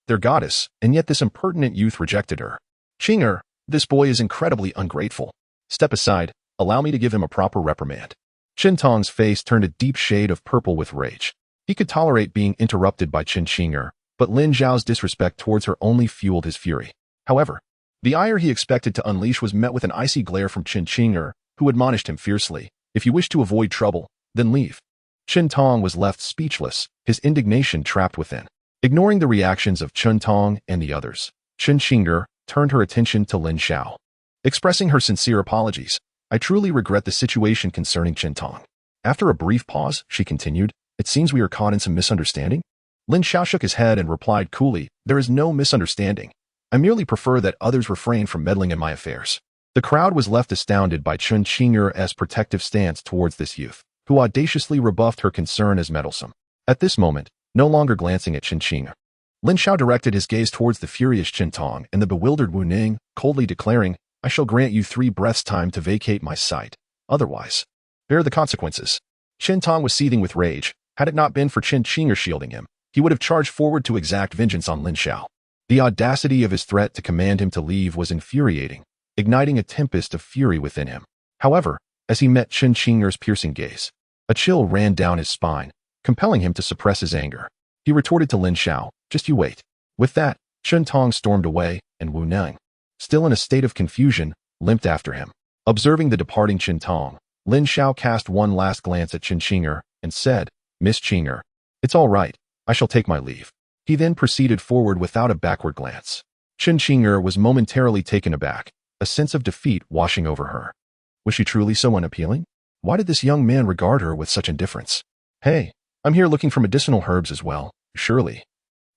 Their goddess, and yet this impertinent youth rejected her. Qing'er, this boy is incredibly ungrateful. Step aside, allow me to give him a proper reprimand. Qintong's face turned a deep shade of purple with rage. He could tolerate being interrupted by Qing'er, but Lin Xiao's disrespect towards her only fueled his fury. However, the ire he expected to unleash was met with an icy glare from Qing'er, who admonished him fiercely, "If you wish to avoid trouble, then leave." Qintong was left speechless, his indignation trapped within. Ignoring the reactions of Qintong and the others, Qing'er turned her attention to Lin Xiao. Expressing her sincere apologies, "I truly regret the situation concerning Qintong." After a brief pause, she continued, "It seems we are caught in some misunderstanding?" Lin Xiao shook his head and replied coolly, "There is no misunderstanding. I merely prefer that others refrain from meddling in my affairs. The crowd was left astounded by Chen Qing'er's protective stance towards this youth, who audaciously rebuffed her concern as meddlesome. At this moment, no longer glancing at Chen Qing'er, Lin Xiao directed his gaze towards the furious Chen Tong and the bewildered Wu Ning, coldly declaring, I shall grant you 3 breaths' time to vacate my sight. Otherwise, bear the consequences. Chen Tong was seething with rage. Had it not been for Chen Qing'er shielding him, he would have charged forward to exact vengeance on Lin Xiao. The audacity of his threat to command him to leave was infuriating, igniting a tempest of fury within him. However, as he met Chen Qing'er's piercing gaze, a chill ran down his spine, compelling him to suppress his anger. He retorted to Lin Xiao, just you wait. With that, Chen Tong stormed away, and Wu Ning, still in a state of confusion, limped after him. Observing the departing Chen Tong, Lin Xiao cast one last glance at Chen Qing'er and said, Miss Qing'er, it's all right, I shall take my leave. He then proceeded forward without a backward glance. Chen Qing'er was momentarily taken aback, a sense of defeat washing over her. Was she truly so unappealing? Why did this young man regard her with such indifference? Hey, I'm here looking for medicinal herbs as well, surely.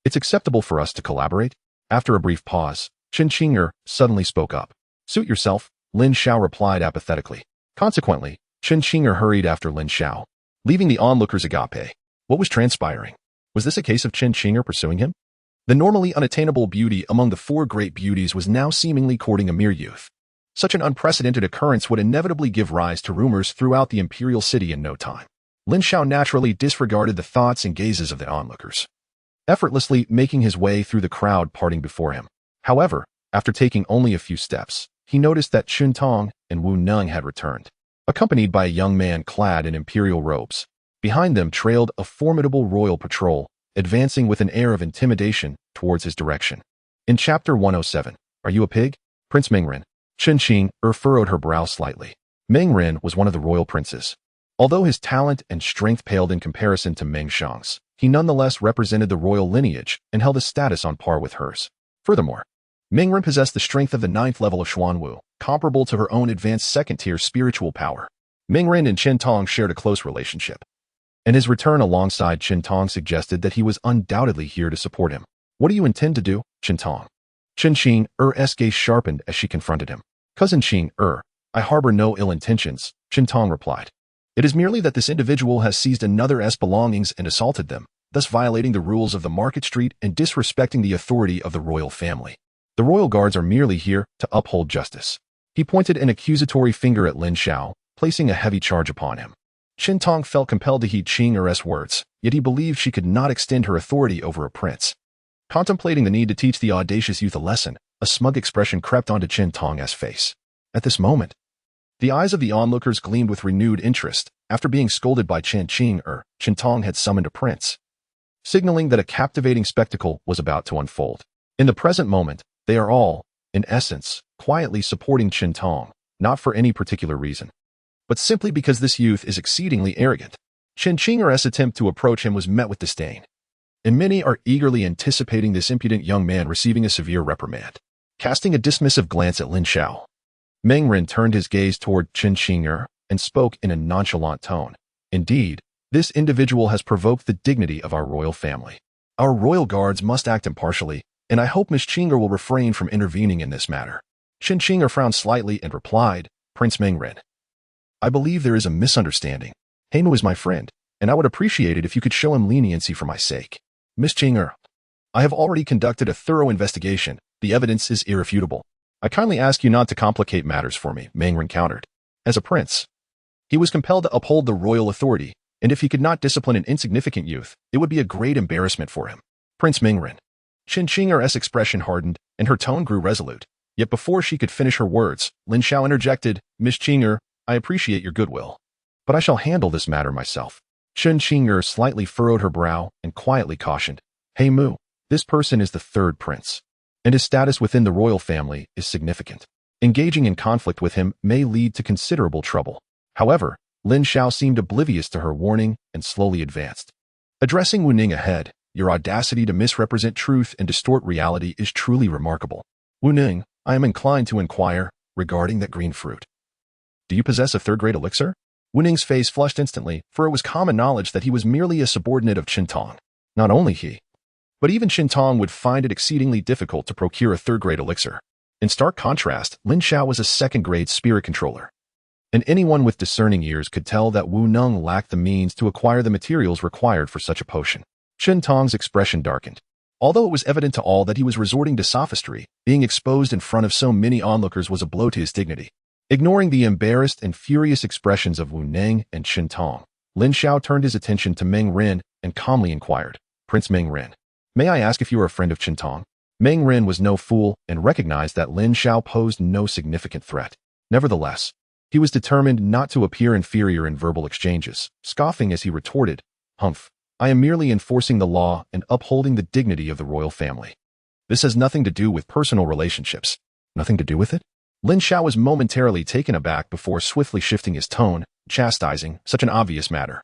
It's acceptable for us to collaborate? After a brief pause, Chen Qing'er suddenly spoke up. Suit yourself, Lin Xiao replied apathetically. Consequently, Chen Qing'er hurried after Lin Xiao, leaving the onlookers agape. What was transpiring? Was this a case of Chen Qing'er pursuing him? The normally unattainable beauty among the 4 great beauties was now seemingly courting a mere youth. Such an unprecedented occurrence would inevitably give rise to rumors throughout the imperial city in no time. Lin Xiao naturally disregarded the thoughts and gazes of the onlookers, effortlessly making his way through the crowd parting before him. However, after taking only a few steps, he noticed that Chen Tong and Wu Ning had returned, accompanied by a young man clad in imperial robes. Behind them trailed a formidable royal patrol, advancing with an air of intimidation towards his direction. In Chapter 107, Are You a Pig? Prince Mingren. Chen Qing'er furrowed her brow slightly. Mingren was one of the royal princes. Although his talent and strength paled in comparison to Meng Xiang's, he nonetheless represented the royal lineage and held a status on par with hers. Furthermore, Mingren possessed the strength of the 9th level of Xuanwu, comparable to her own advanced 2nd-tier spiritual power. Mingren and Chen Tong shared a close relationship, and his return alongside Chen Tong suggested that he was undoubtedly here to support him. What do you intend to do, Chen Tong? Chen Qing'er's gaze sharpened as she confronted him. Cousin Qing'er, I harbor no ill intentions, Chen Tong replied. It is merely that this individual has seized another's belongings and assaulted them, thus violating the rules of the market street and disrespecting the authority of the royal family. The royal guards are merely here to uphold justice. He pointed an accusatory finger at Lin Xiao, placing a heavy charge upon him. Chen Tong felt compelled to heed Qing'er's words, yet he believed she could not extend her authority over a prince. Contemplating the need to teach the audacious youth a lesson, a smug expression crept onto Chen Tong's face. At this moment, the eyes of the onlookers gleamed with renewed interest. After being scolded by Chen Qing'er, Chen Tong had summoned a prince, signaling that a captivating spectacle was about to unfold. In the present moment, they are all, in essence, quietly supporting Chen Tong, not for any particular reason, but simply because this youth is exceedingly arrogant. Chen Qing'er's attempt to approach him was met with disdain, and many are eagerly anticipating this impudent young man receiving a severe reprimand. Casting a dismissive glance at Lin Xiao, Mingren turned his gaze toward Chen Qing'er and spoke in a nonchalant tone. Indeed, this individual has provoked the dignity of our royal family. Our royal guards must act impartially, and I hope Miss Qing'er will refrain from intervening in this matter. Chen Qing'er frowned slightly and replied, Prince Mingren, I believe there is a misunderstanding. Heimu is my friend, and I would appreciate it if you could show him leniency for my sake. Miss Qing'er, I have already conducted a thorough investigation. The evidence is irrefutable. I kindly ask you not to complicate matters for me, Mingren countered. As a prince, he was compelled to uphold the royal authority, and if he could not discipline an insignificant youth, it would be a great embarrassment for him. Prince Mingren. Chen Qing'er's expression hardened, and her tone grew resolute. Yet before she could finish her words, Lin Xiao interjected, Miss Qing'er, I appreciate your goodwill, but I shall handle this matter myself. Chen Qing'er slightly furrowed her brow and quietly cautioned, Hey Mu, this person is the 3rd prince, and his status within the royal family is significant. Engaging in conflict with him may lead to considerable trouble. However, Lin Xiao seemed oblivious to her warning and slowly advanced. Addressing Wu Ning ahead, your audacity to misrepresent truth and distort reality is truly remarkable. Wu Ning, I am inclined to inquire regarding that green fruit. Do you possess a 3rd-grade elixir? Wu Ning's face flushed instantly, for it was common knowledge that he was merely a subordinate of Chen Tong. Not only he, But even Qintong would find it exceedingly difficult to procure a third-grade elixir. In stark contrast, Lin Xiao was a second-grade spirit controller. And anyone with discerning ears could tell that Wu Neng lacked the means to acquire the materials required for such a potion. Qintong's expression darkened. Although it was evident to all that he was resorting to sophistry, being exposed in front of so many onlookers was a blow to his dignity. Ignoring the embarrassed and furious expressions of Wu Neng and Qintong, Lin Xiao turned his attention to Meng Ren and calmly inquired, "Prince Meng Ren, may I ask if you are a friend of Qintong?" Meng Ren was no fool and recognized that Lin Xiao posed no significant threat. Nevertheless, he was determined not to appear inferior in verbal exchanges, scoffing as he retorted, "Humph, I am merely enforcing the law and upholding the dignity of the royal family. This has nothing to do with personal relationships." "Nothing to do with it?" Lin Xiao was momentarily taken aback before swiftly shifting his tone, chastising such an obvious matter.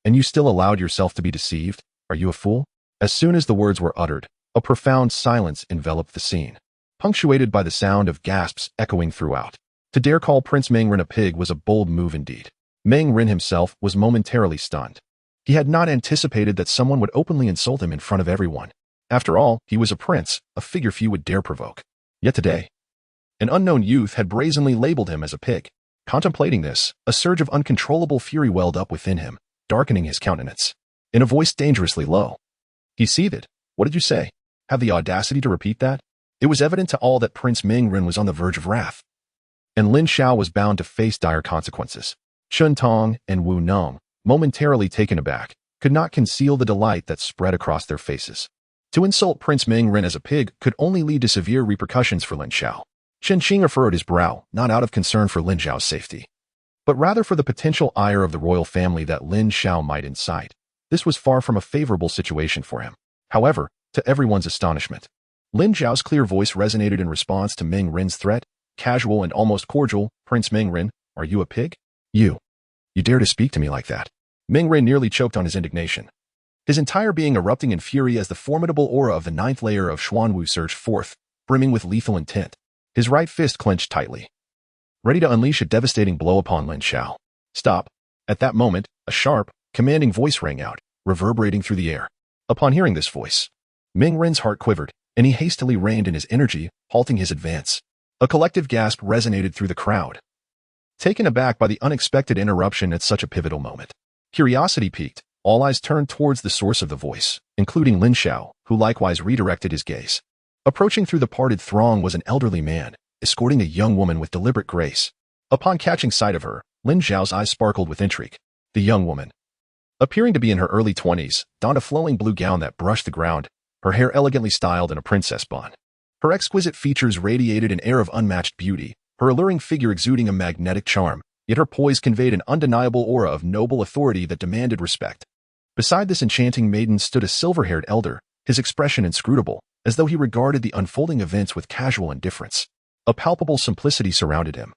"And you still allowed yourself to be deceived? Are you a fool?" As soon as the words were uttered, a profound silence enveloped the scene, punctuated by the sound of gasps echoing throughout. To dare call Prince Meng Ren a pig was a bold move indeed. Meng Ren himself was momentarily stunned. He had not anticipated that someone would openly insult him in front of everyone. After all, he was a prince, a figure few would dare provoke. Yet today, an unknown youth had brazenly labeled him as a pig. Contemplating this, a surge of uncontrollable fury welled up within him, darkening his countenance. In a voice dangerously low, he seethed. "What did you say? Have the audacity to repeat that?" It was evident to all that Prince Meng Ren was on the verge of wrath, and Lin Xiao was bound to face dire consequences. Qintong and Wu Neng, momentarily taken aback, could not conceal the delight that spread across their faces. To insult Prince Meng Ren as a pig could only lead to severe repercussions for Lin Xiao. Chen Qing furrowed his brow, not out of concern for Lin Xiao's safety, but rather for the potential ire of the royal family that Lin Xiao might incite. This was far from a favorable situation for him. However, to everyone's astonishment, Lin Xiao's clear voice resonated in response to Meng Ren's threat, casual and almost cordial. "Prince Meng Ren, are you a pig? You dare to speak to me like that?" Meng Ren nearly choked on his indignation, his entire being erupting in fury as the formidable aura of the ninth layer of Xuanwu surged forth, brimming with lethal intent. His right fist clenched tightly, ready to unleash a devastating blow upon Lin Xiao. "Stop." At that moment, a sharp, commanding voice rang out, reverberating through the air. Upon hearing this voice, Meng Ren's heart quivered, and he hastily reined in his energy, halting his advance. A collective gasp resonated through the crowd, taken aback by the unexpected interruption at such a pivotal moment. Curiosity piqued, all eyes turned towards the source of the voice, including Lin Xiao, who likewise redirected his gaze. Approaching through the parted throng was an elderly man, escorting a young woman with deliberate grace. Upon catching sight of her, Lin Xiao's eyes sparkled with intrigue. The young woman, appearing to be in her early 20s, donned a flowing blue gown that brushed the ground, her hair elegantly styled in a princess bun. Her exquisite features radiated an air of unmatched beauty, her alluring figure exuding a magnetic charm, yet her poise conveyed an undeniable aura of noble authority that demanded respect. Beside this enchanting maiden stood a silver-haired elder, his expression inscrutable, as though he regarded the unfolding events with casual indifference. A palpable simplicity surrounded him,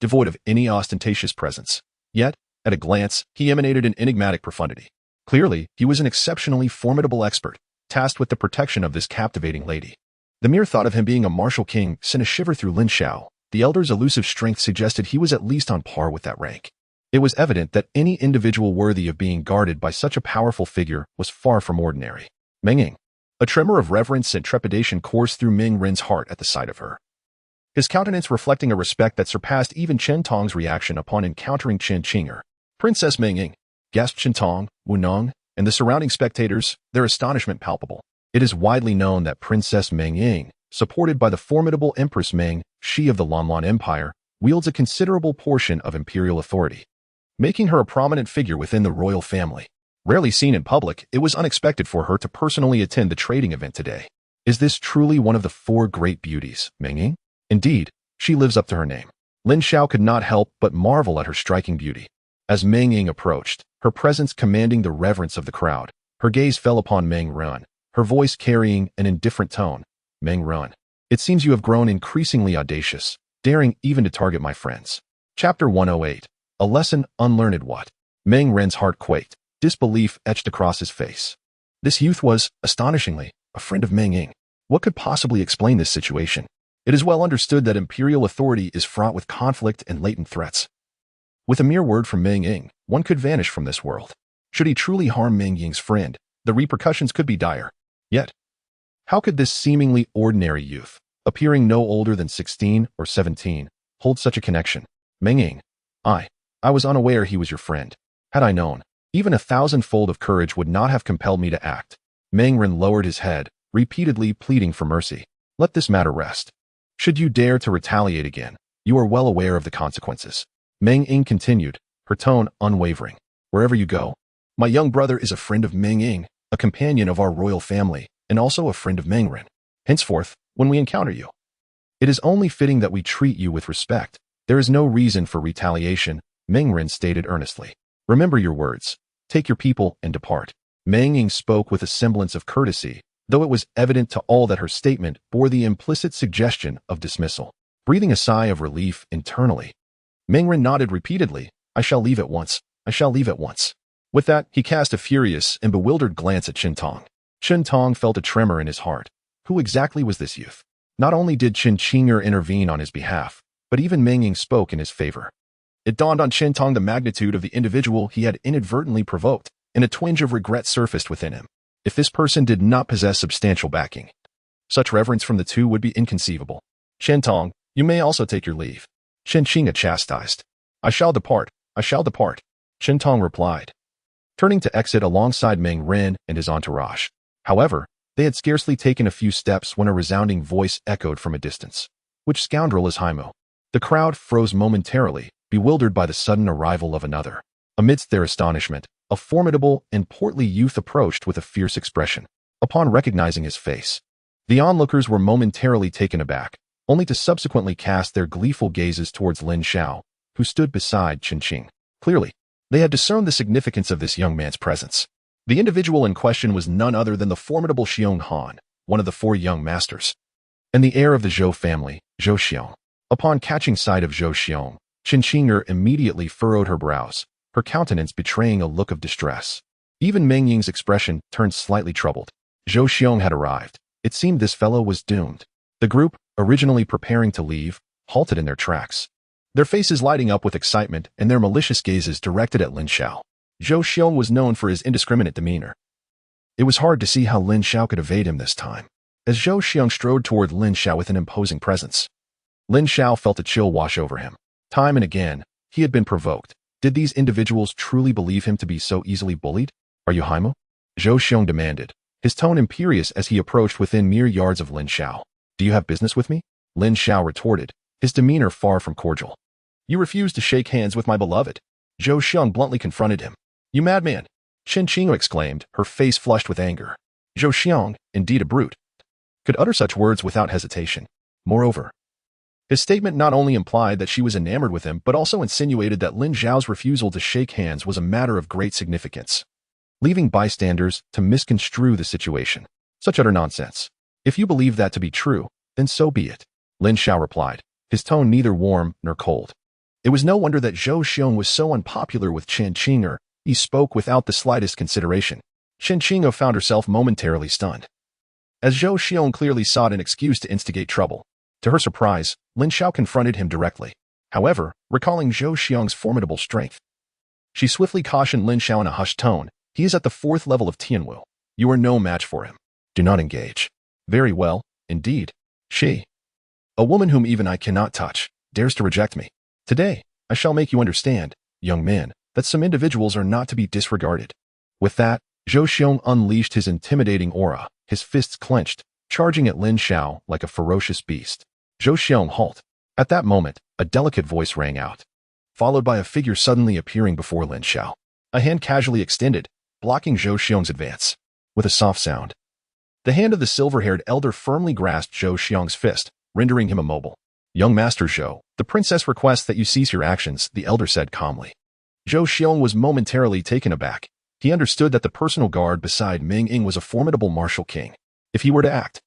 devoid of any ostentatious presence. Yet, at a glance, he emanated an enigmatic profundity. Clearly, he was an exceptionally formidable expert, tasked with the protection of this captivating lady. The mere thought of him being a martial king sent a shiver through Lin Xiao. The elder's elusive strength suggested he was at least on par with that rank. It was evident that any individual worthy of being guarded by such a powerful figure was far from ordinary. Meng Ying. A tremor of reverence and trepidation coursed through Meng Ren's heart at the sight of her, his countenance reflecting a respect that surpassed even Chen Tong's reaction upon encountering Chen Qinger. "Princess Meng Ying," gasped Chen Tong, Wu Neng, and the surrounding spectators, their astonishment palpable. It is widely known that Princess Meng Ying, supported by the formidable Empress Meng, she of the Lanlan Empire, wields a considerable portion of imperial authority, making her a prominent figure within the royal family. Rarely seen in public, it was unexpected for her to personally attend the trading event today. Is this truly one of the four great beauties, Meng Ying? Indeed, she lives up to her name. Lin Xiao could not help but marvel at her striking beauty. As Meng Ying approached, her presence commanding the reverence of the crowd, her gaze fell upon Meng Ren, her voice carrying an indifferent tone. "Meng Ren, it seems you have grown increasingly audacious, daring even to target my friends." Chapter 108. A lesson unlearned what? Meng Ren's heart quaked. Disbelief etched across his face. This youth was, astonishingly, a friend of Meng Ying. What could possibly explain this situation? It is well understood that imperial authority is fraught with conflict and latent threats. With a mere word from Meng Ying, one could vanish from this world. Should he truly harm Meng Ying's friend, the repercussions could be dire. Yet, how could this seemingly ordinary youth, appearing no older than 16 or 17, hold such a connection? Meng Ying, I was unaware he was your friend. Had I known, even 1,000-fold of courage would not have compelled me to act. Meng Ren lowered his head, repeatedly pleading for mercy. Let this matter rest. Should you dare to retaliate again, you are well aware of the consequences. Meng Ying continued, her tone unwavering. Wherever you go, my young brother is a friend of Meng Ying, a companion of our royal family, and also a friend of Meng Ren. Henceforth, when we encounter you, it is only fitting that we treat you with respect. There is no reason for retaliation, Meng Ren stated earnestly. Remember your words. Take your people and depart. Meng Ying spoke with a semblance of courtesy, though it was evident to all that her statement bore the implicit suggestion of dismissal. Breathing a sigh of relief internally, Meng Ren nodded repeatedly. I shall leave at once. I shall leave at once. With that, he cast a furious and bewildered glance at Qin Tong. Qin Tong felt a tremor in his heart. Who exactly was this youth? Not only did Qin Qinger intervene on his behalf, but even Meng Ying spoke in his favor. It dawned on Qin Tong the magnitude of the individual he had inadvertently provoked, and a twinge of regret surfaced within him. If this person did not possess substantial backing, such reverence from the two would be inconceivable. Qin Tong, you may also take your leave. Qin Qinga chastised. I shall depart. I shall depart. Qin Tong replied, turning to exit alongside Meng Ren and his entourage. However, they had scarcely taken a few steps when a resounding voice echoed from a distance. Which scoundrel is Haimo? The crowd froze momentarily, bewildered by the sudden arrival of another. Amidst their astonishment, a formidable and portly youth approached with a fierce expression. Upon recognizing his face, the onlookers were momentarily taken aback, only to subsequently cast their gleeful gazes towards Lin Xiao, who stood beside Qin Qing. Clearly, they had discerned the significance of this young man's presence. The individual in question was none other than the formidable Xiong Han, one of the 4 young masters, and the heir of the Zhou family, Zhou Xiong. Upon catching sight of Zhou Xiong, Qin Qinger immediately furrowed her brows, her countenance betraying a look of distress. Even Meng Ying's expression turned slightly troubled. Zhou Xiong had arrived. It seemed this fellow was doomed. The group, originally preparing to leave, halted in their tracks, their faces lighting up with excitement and their malicious gazes directed at Lin Xiao. Zhou Xiong was known for his indiscriminate demeanor. It was hard to see how Lin Xiao could evade him this time. As Zhou Xiong strode toward Lin Xiao with an imposing presence, Lin Xiao felt a chill wash over him. Time and again, he had been provoked. Did these individuals truly believe him to be so easily bullied? Are you Haimo? Zhou Xiong demanded, his tone imperious as he approached within mere yards of Lin Xiao. Do you have business with me? Lin Xiao retorted, his demeanor far from cordial. You refuse to shake hands with my beloved. Zhou Xiong bluntly confronted him. You madman! Qin Qing exclaimed, her face flushed with anger. Zhou Xiong, indeed a brute, could utter such words without hesitation. Moreover, his statement not only implied that she was enamored with him, but also insinuated that Lin Xiao's refusal to shake hands was a matter of great significance, leaving bystanders to misconstrue the situation. Such utter nonsense. If you believe that to be true, then so be it, Lin Xiao replied, his tone neither warm nor cold. It was no wonder that Zhou Xiong was so unpopular with Qin Qinger. He spoke without the slightest consideration. Qin Qinger found herself momentarily stunned, as Zhou Xiong clearly sought an excuse to instigate trouble. To her surprise, Lin Xiao confronted him directly. However, recalling Zhou Xiong's formidable strength, she swiftly cautioned Lin Xiao in a hushed tone. He is at the 4th level of Tianwu. You are no match for him. Do not engage. Very well, indeed. She, a woman whom even I cannot touch, dares to reject me. Today, I shall make you understand, young man, that some individuals are not to be disregarded. With that, Zhou Xiong unleashed his intimidating aura, his fists clenched, charging at Lin Xiao like a ferocious beast. Zhou Xiong, halt. At that moment, a delicate voice rang out, followed by a figure suddenly appearing before Lin Xiao. A hand casually extended, blocking Zhou Xiong's advance. With a soft sound, the hand of the silver-haired elder firmly grasped Zhou Xiong's fist, rendering him immobile. Young Master Zhou, the princess requests that you cease your actions, the elder said calmly. Zhou Xiong was momentarily taken aback. He understood that the personal guard beside Meng Ying was a formidable martial king. If he were to act,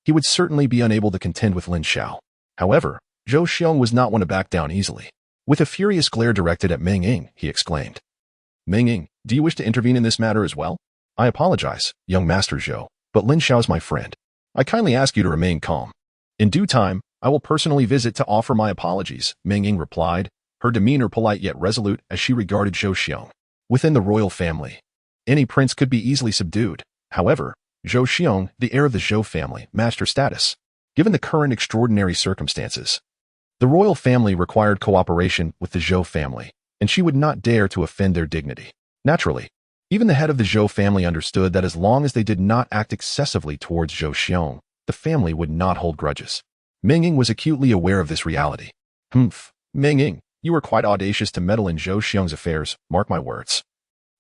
he would certainly be unable to contend with Lin Xiao. However, Zhou Xiong was not one to back down easily. With a furious glare directed at Meng Ying, he exclaimed, Meng Ying, do you wish to intervene in this matter as well? I apologize, young Master Zhou, but Lin Xiao is my friend. I kindly ask you to remain calm. In due time, I will personally visit to offer my apologies, Meng Ying replied, her demeanor polite yet resolute as she regarded Zhou Xiong. Within the royal family, any prince could be easily subdued. However, Zhou Xiong, the heir of the Zhou family, matched her status. Given the current extraordinary circumstances, the royal family required cooperation with the Zhou family, and she would not dare to offend their dignity. Naturally, even the head of the Zhou family understood that as long as they did not act excessively towards Zhou Xiong, the family would not hold grudges. Meng Ying was acutely aware of this reality. Humph, Meng Ying, you were quite audacious to meddle in Zhou Xiong's affairs, mark my words.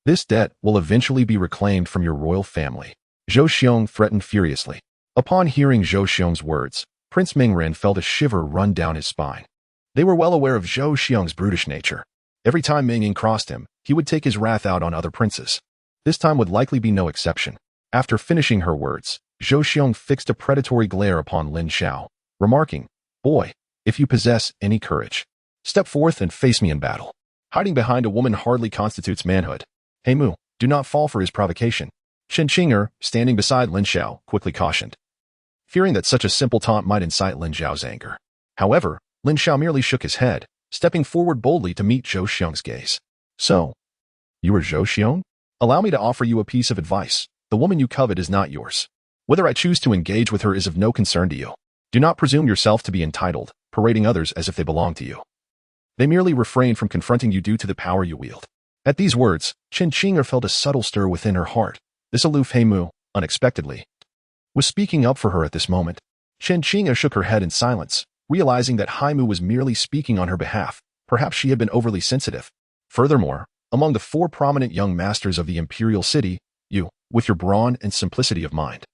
This debt will eventually be reclaimed from your royal family. Zhou Xiong threatened furiously. Upon hearing Zhou Xiong's words, Prince Mingren felt a shiver run down his spine. They were well aware of Zhou Xiong's brutish nature. Every time Meng Ying crossed him, he would take his wrath out on other princes. This time would likely be no exception. After finishing her words, Zhou Xiong fixed a predatory glare upon Lin Xiao, remarking, "Boy, if you possess any courage, step forth and face me in battle. Hiding behind a woman hardly constitutes manhood. Hey Mu, do not fall for his provocation." Chen Qing'er, standing beside Lin Xiao, quickly cautioned, fearing that such a simple taunt might incite Lin Xiao's anger. However, Lin Xiao merely shook his head, stepping forward boldly to meet Zhou Xiong's gaze. "So, you are Zhou Xiong? Allow me to offer you a piece of advice. The woman you covet is not yours. Whether I choose to engage with her is of no concern to you. Do not presume yourself to be entitled, parading others as if they belong to you. They merely refrain from confronting you due to the power you wield." At these words, Chen Qing'er felt a subtle stir within her heart. This aloof Heimu, unexpectedly, was speaking up for her at this moment. Chen Qing'er shook her head in silence, realizing that Haimu was merely speaking on her behalf. Perhaps she had been overly sensitive. Furthermore, among the 4 prominent young masters of the imperial city, you, with your brawn and simplicity of mind,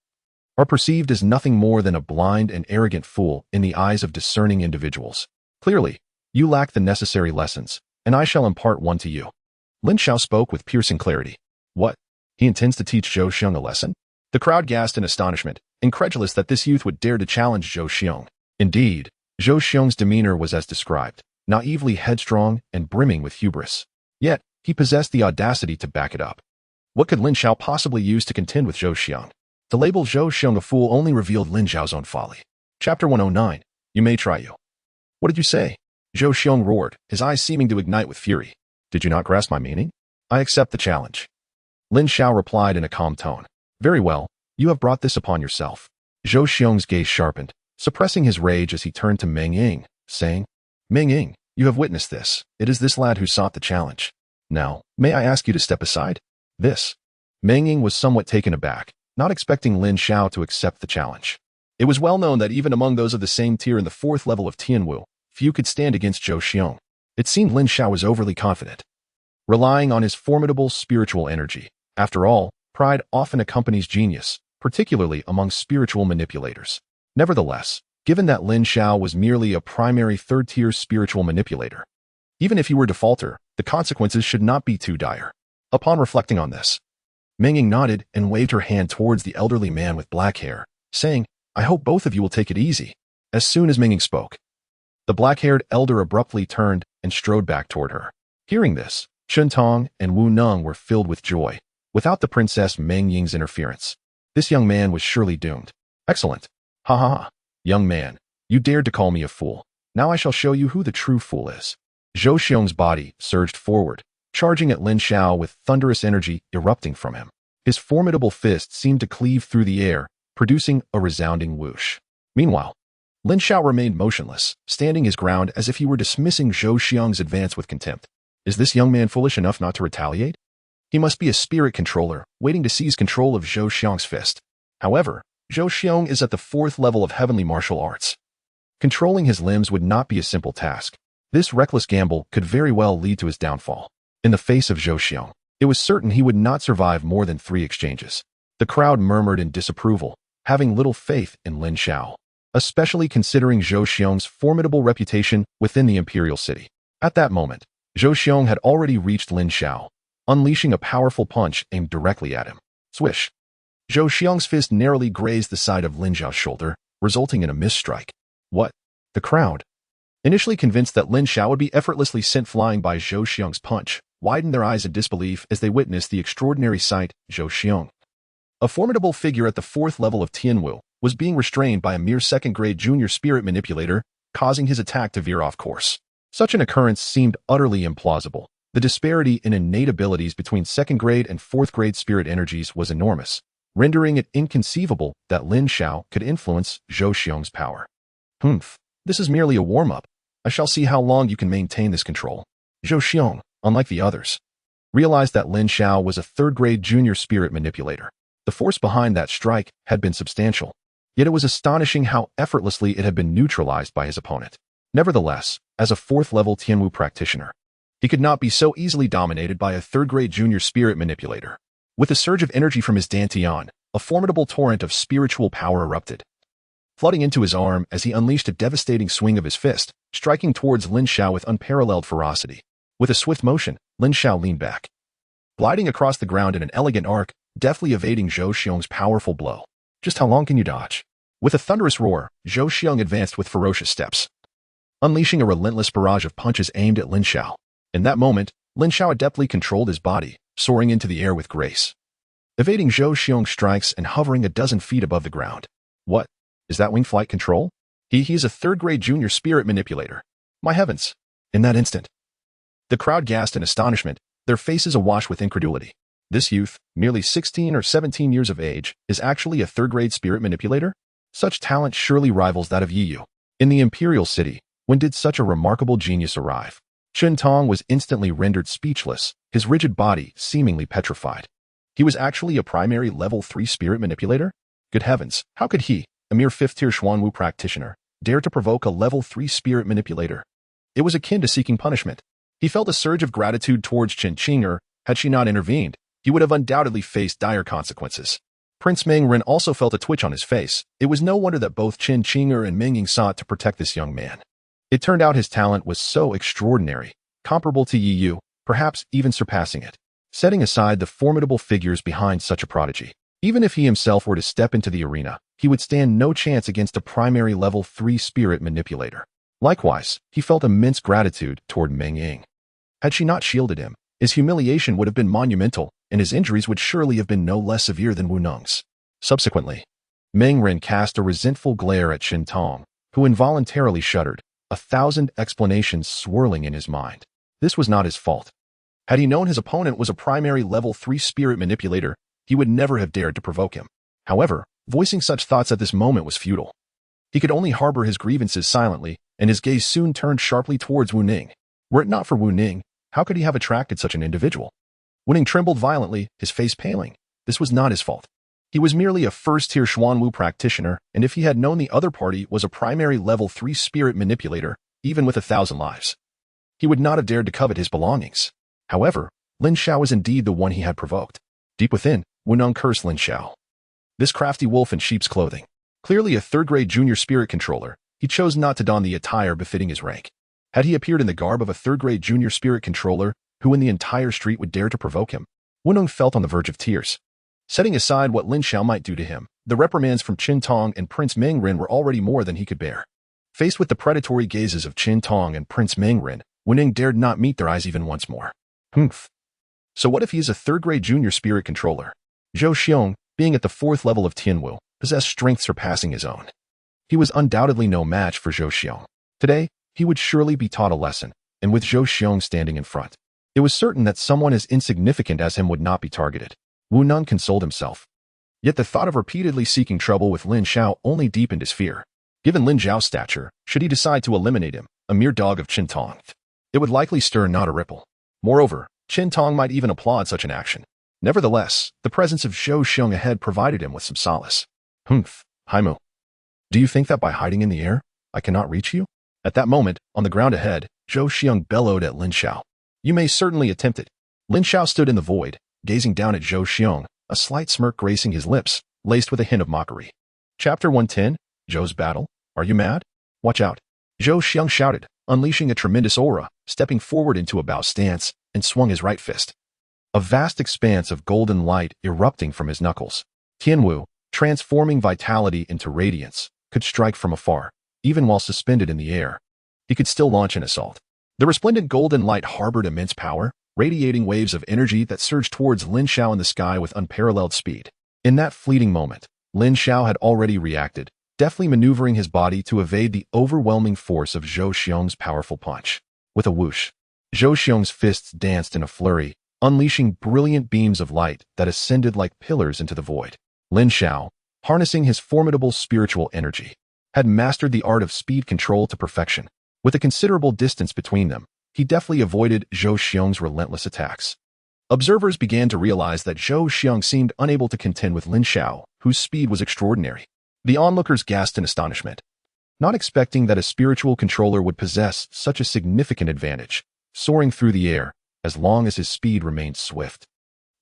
are perceived as nothing more than a blind and arrogant fool in the eyes of discerning individuals. Clearly, you lack the necessary lessons, and I shall impart one to you. Lin Xiao spoke with piercing clarity. What? He intends to teach Zhou Xiong a lesson? The crowd gasped in astonishment, incredulous that this youth would dare to challenge Zhou Xiong. Indeed, Zhou Xiong's demeanor was as described, naively headstrong and brimming with hubris. Yet, he possessed the audacity to back it up. What could Lin Xiao possibly use to contend with Zhou Xiong? To label Zhou Xiong a fool only revealed Lin Xiao's own folly. Chapter 109. You may try you. What did you say? Zhou Xiong roared, his eyes seeming to ignite with fury. Did you not grasp my meaning? I accept the challenge. Lin Xiao replied in a calm tone. Very well, you have brought this upon yourself. Zhou Xiong's gaze sharpened, suppressing his rage as he turned to Meng Ying, saying, Meng Ying, you have witnessed this. It is this lad who sought the challenge. Now, may I ask you to step aside? This. Meng Ying was somewhat taken aback, not expecting Lin Xiao to accept the challenge. It was well known that even among those of the same tier in the 4th level of Tianwu, few could stand against Zhou Xiong. It seemed Lin Xiao was overly confident, relying on his formidable spiritual energy. After all, pride often accompanies genius, particularly among spiritual manipulators. Nevertheless, given that Lin Xiao was merely a primary 3rd-tier spiritual manipulator, even if he were a defaulter, the consequences should not be too dire. Upon reflecting on this, Meng Ying nodded and waved her hand towards the elderly man with black hair, saying, I hope both of you will take it easy. As soon as Meng Ying spoke, the black-haired elder abruptly turned and strode back toward her. Hearing this, Chun Tong and Wu Neng were filled with joy. Without the Princess Meng Ying's interference, this young man was surely doomed. Excellent. Ha ha ha. Young man, you dared to call me a fool. Now I shall show you who the true fool is. Zhou Xiong's body surged forward, charging at Lin Xiao with thunderous energy erupting from him. His formidable fist seemed to cleave through the air, producing a resounding whoosh. Meanwhile, Lin Xiao remained motionless, standing his ground as if he were dismissing Zhou Xiong's advance with contempt. Is this young man foolish enough not to retaliate? He must be a spirit controller, waiting to seize control of Zhou Xiong's fist. However, Zhou Xiong is at the 4th level of heavenly martial arts. Controlling his limbs would not be a simple task. This reckless gamble could very well lead to his downfall. In the face of Zhou Xiong, it was certain he would not survive more than 3 exchanges. The crowd murmured in disapproval, having little faith in Lin Xiao, especially considering Zhou Xiong's formidable reputation within the imperial city. At that moment, Zhou Xiong had already reached Lin Xiao, unleashing a powerful punch aimed directly at him. Swish! Zhou Xiong's fist narrowly grazed the side of Lin Xiao's shoulder, resulting in a missed strike. What? The crowd, initially convinced that Lin Xiao would be effortlessly sent flying by Zhou Xiong's punch, widened their eyes in disbelief as they witnessed the extraordinary sight. Zhou Xiong, a formidable figure at the 4th level of Tianwu, was being restrained by a mere 2nd-grade junior spirit manipulator, causing his attack to veer off course. Such an occurrence seemed utterly implausible. The disparity in innate abilities between 2nd-grade and 4th-grade spirit energies was enormous. rendering it inconceivable that Lin Xiao could influence Zhou Xiong's power. This is merely a warm-up. I shall see how long you can maintain this control. Zhou Xiong, unlike the others, realized that Lin Xiao was a third-grade junior spirit manipulator. The force behind that strike had been substantial, yet it was astonishing how effortlessly it had been neutralized by his opponent. Nevertheless, as a fourth-level Tianwu practitioner, he could not be so easily dominated by a third-grade junior spirit manipulator. With a surge of energy from his dantian, a formidable torrent of spiritual power erupted, flooding into his arm as he unleashed a devastating swing of his fist, striking towards Lin Xiao with unparalleled ferocity. With a swift motion, Lin Xiao leaned back, gliding across the ground in an elegant arc, deftly evading Zhou Xiong's powerful blow. Just how long can you dodge? With a thunderous roar, Zhou Xiong advanced with ferocious steps, unleashing a relentless barrage of punches aimed at Lin Xiao. In that moment, Lin Xiao adeptly controlled his body, soaring into the air with grace, evading Zhou Xiong's strikes and hovering a dozen feet above the ground. What? Is that wing flight control? He is a third-grade junior spirit manipulator. My heavens! In that instant, the crowd gasped in astonishment, their faces awash with incredulity. This youth, merely 16 or 17 years of age, is actually a third-grade spirit manipulator? Such talent surely rivals that of Yiyu. In the imperial city, when did such a remarkable genius arrive? Chen Tong was instantly rendered speechless, his rigid body seemingly petrified. He was actually a primary level 3 spirit manipulator? Good heavens, how could he, a mere 5th-tier Xuanwu practitioner, dare to provoke a level 3 spirit manipulator? It was akin to seeking punishment. He felt a surge of gratitude towards Chen Qing'er. Had she not intervened, he would have undoubtedly faced dire consequences. Prince Mengren also felt a twitch on his face. It was no wonder that both Chen Qing'er and Meng Ying sought to protect this young man. It turned out his talent was so extraordinary, comparable to Yiyu, perhaps even surpassing it. Setting aside the formidable figures behind such a prodigy, even if he himself were to step into the arena, he would stand no chance against a primary level 3 spirit manipulator. Likewise, he felt immense gratitude toward Meng Ying. Had she not shielded him, his humiliation would have been monumental, and his injuries would surely have been no less severe than Wu Neng's. Subsequently, Meng Ren cast a resentful glare at Chen Tong, who involuntarily shuddered, 1,000 explanations swirling in his mind. This was not his fault. Had he known his opponent was a primary level 3 spirit manipulator, he would never have dared to provoke him. However, voicing such thoughts at this moment was futile. He could only harbor his grievances silently, and his gaze soon turned sharply towards Wu Ning. Were it not for Wu Ning, how could he have attracted such an individual? Wu Ning trembled violently, his face paling. This was not his fault. He was merely a first-tier Xuanwu practitioner, and if he had known the other party was a primary level 3 spirit manipulator, even with 1,000 lives, he would not have dared to covet his belongings. However, Lin Xiao was indeed the one he had provoked. Deep within, Wu Neng cursed Lin Xiao. This crafty wolf in sheep's clothing. Clearly a third-grade junior spirit controller, he chose not to don the attire befitting his rank. Had he appeared in the garb of a third-grade junior spirit controller, who in the entire street would dare to provoke him? Wu Neng felt on the verge of tears. Setting aside what Lin Xiao might do to him, the reprimands from Chen Tong and Prince Mengren were already more than he could bear. Faced with the predatory gazes of Chen Tong and Prince Mengren, Wu Neng dared not meet their eyes even once more. So what if he is a third-grade junior spirit controller? Zhou Xiong, being at the 4th level of Tianwu, possessed strength surpassing his own. He was undoubtedly no match for Zhou Xiong. Today, he would surely be taught a lesson, and with Zhou Xiong standing in front, it was certain that someone as insignificant as him would not be targeted. Wu Neng consoled himself. Yet the thought of repeatedly seeking trouble with Lin Xiao only deepened his fear. Given Lin Xiao's stature, should he decide to eliminate him, a mere dog of Chen Tong, it would likely stir not a ripple. Moreover, Chen Tong might even applaud such an action. Nevertheless, the presence of Zhou Xiong ahead provided him with some solace. Haimu. Do you think that by hiding in the air, I cannot reach you? At that moment, on the ground ahead, Zhou Xiong bellowed at Lin Xiao. You may certainly attempt it. Lin Xiao stood in the void, gazing down at Zhou Xiong, a slight smirk gracing his lips, laced with a hint of mockery. Chapter 110, Zhou's Battle. Are you mad? Watch out. Zhou Xiong shouted, unleashing a tremendous aura, stepping forward into a bow stance, and swung his right fist. A vast expanse of golden light erupting from his knuckles. Tianwu, transforming vitality into radiance, could strike from afar, even while suspended in the air. He could still launch an assault. The resplendent golden light harbored immense power, radiating waves of energy that surged towards Lin Xiao in the sky with unparalleled speed. In that fleeting moment, Lin Xiao had already reacted, deftly maneuvering his body to evade the overwhelming force of Zhou Xiong's powerful punch. With a whoosh, Zhou Xiong's fists danced in a flurry, unleashing brilliant beams of light that ascended like pillars into the void. Lin Xiao, harnessing his formidable spiritual energy, had mastered the art of speed control to perfection. With a considerable distance between them, he deftly avoided Zhou Xiong's relentless attacks. Observers began to realize that Zhou Xiong seemed unable to contend with Lin Xiao, whose speed was extraordinary. The onlookers gasped in astonishment, not expecting that a spiritual controller would possess such a significant advantage, soaring through the air as long as his speed remained swift.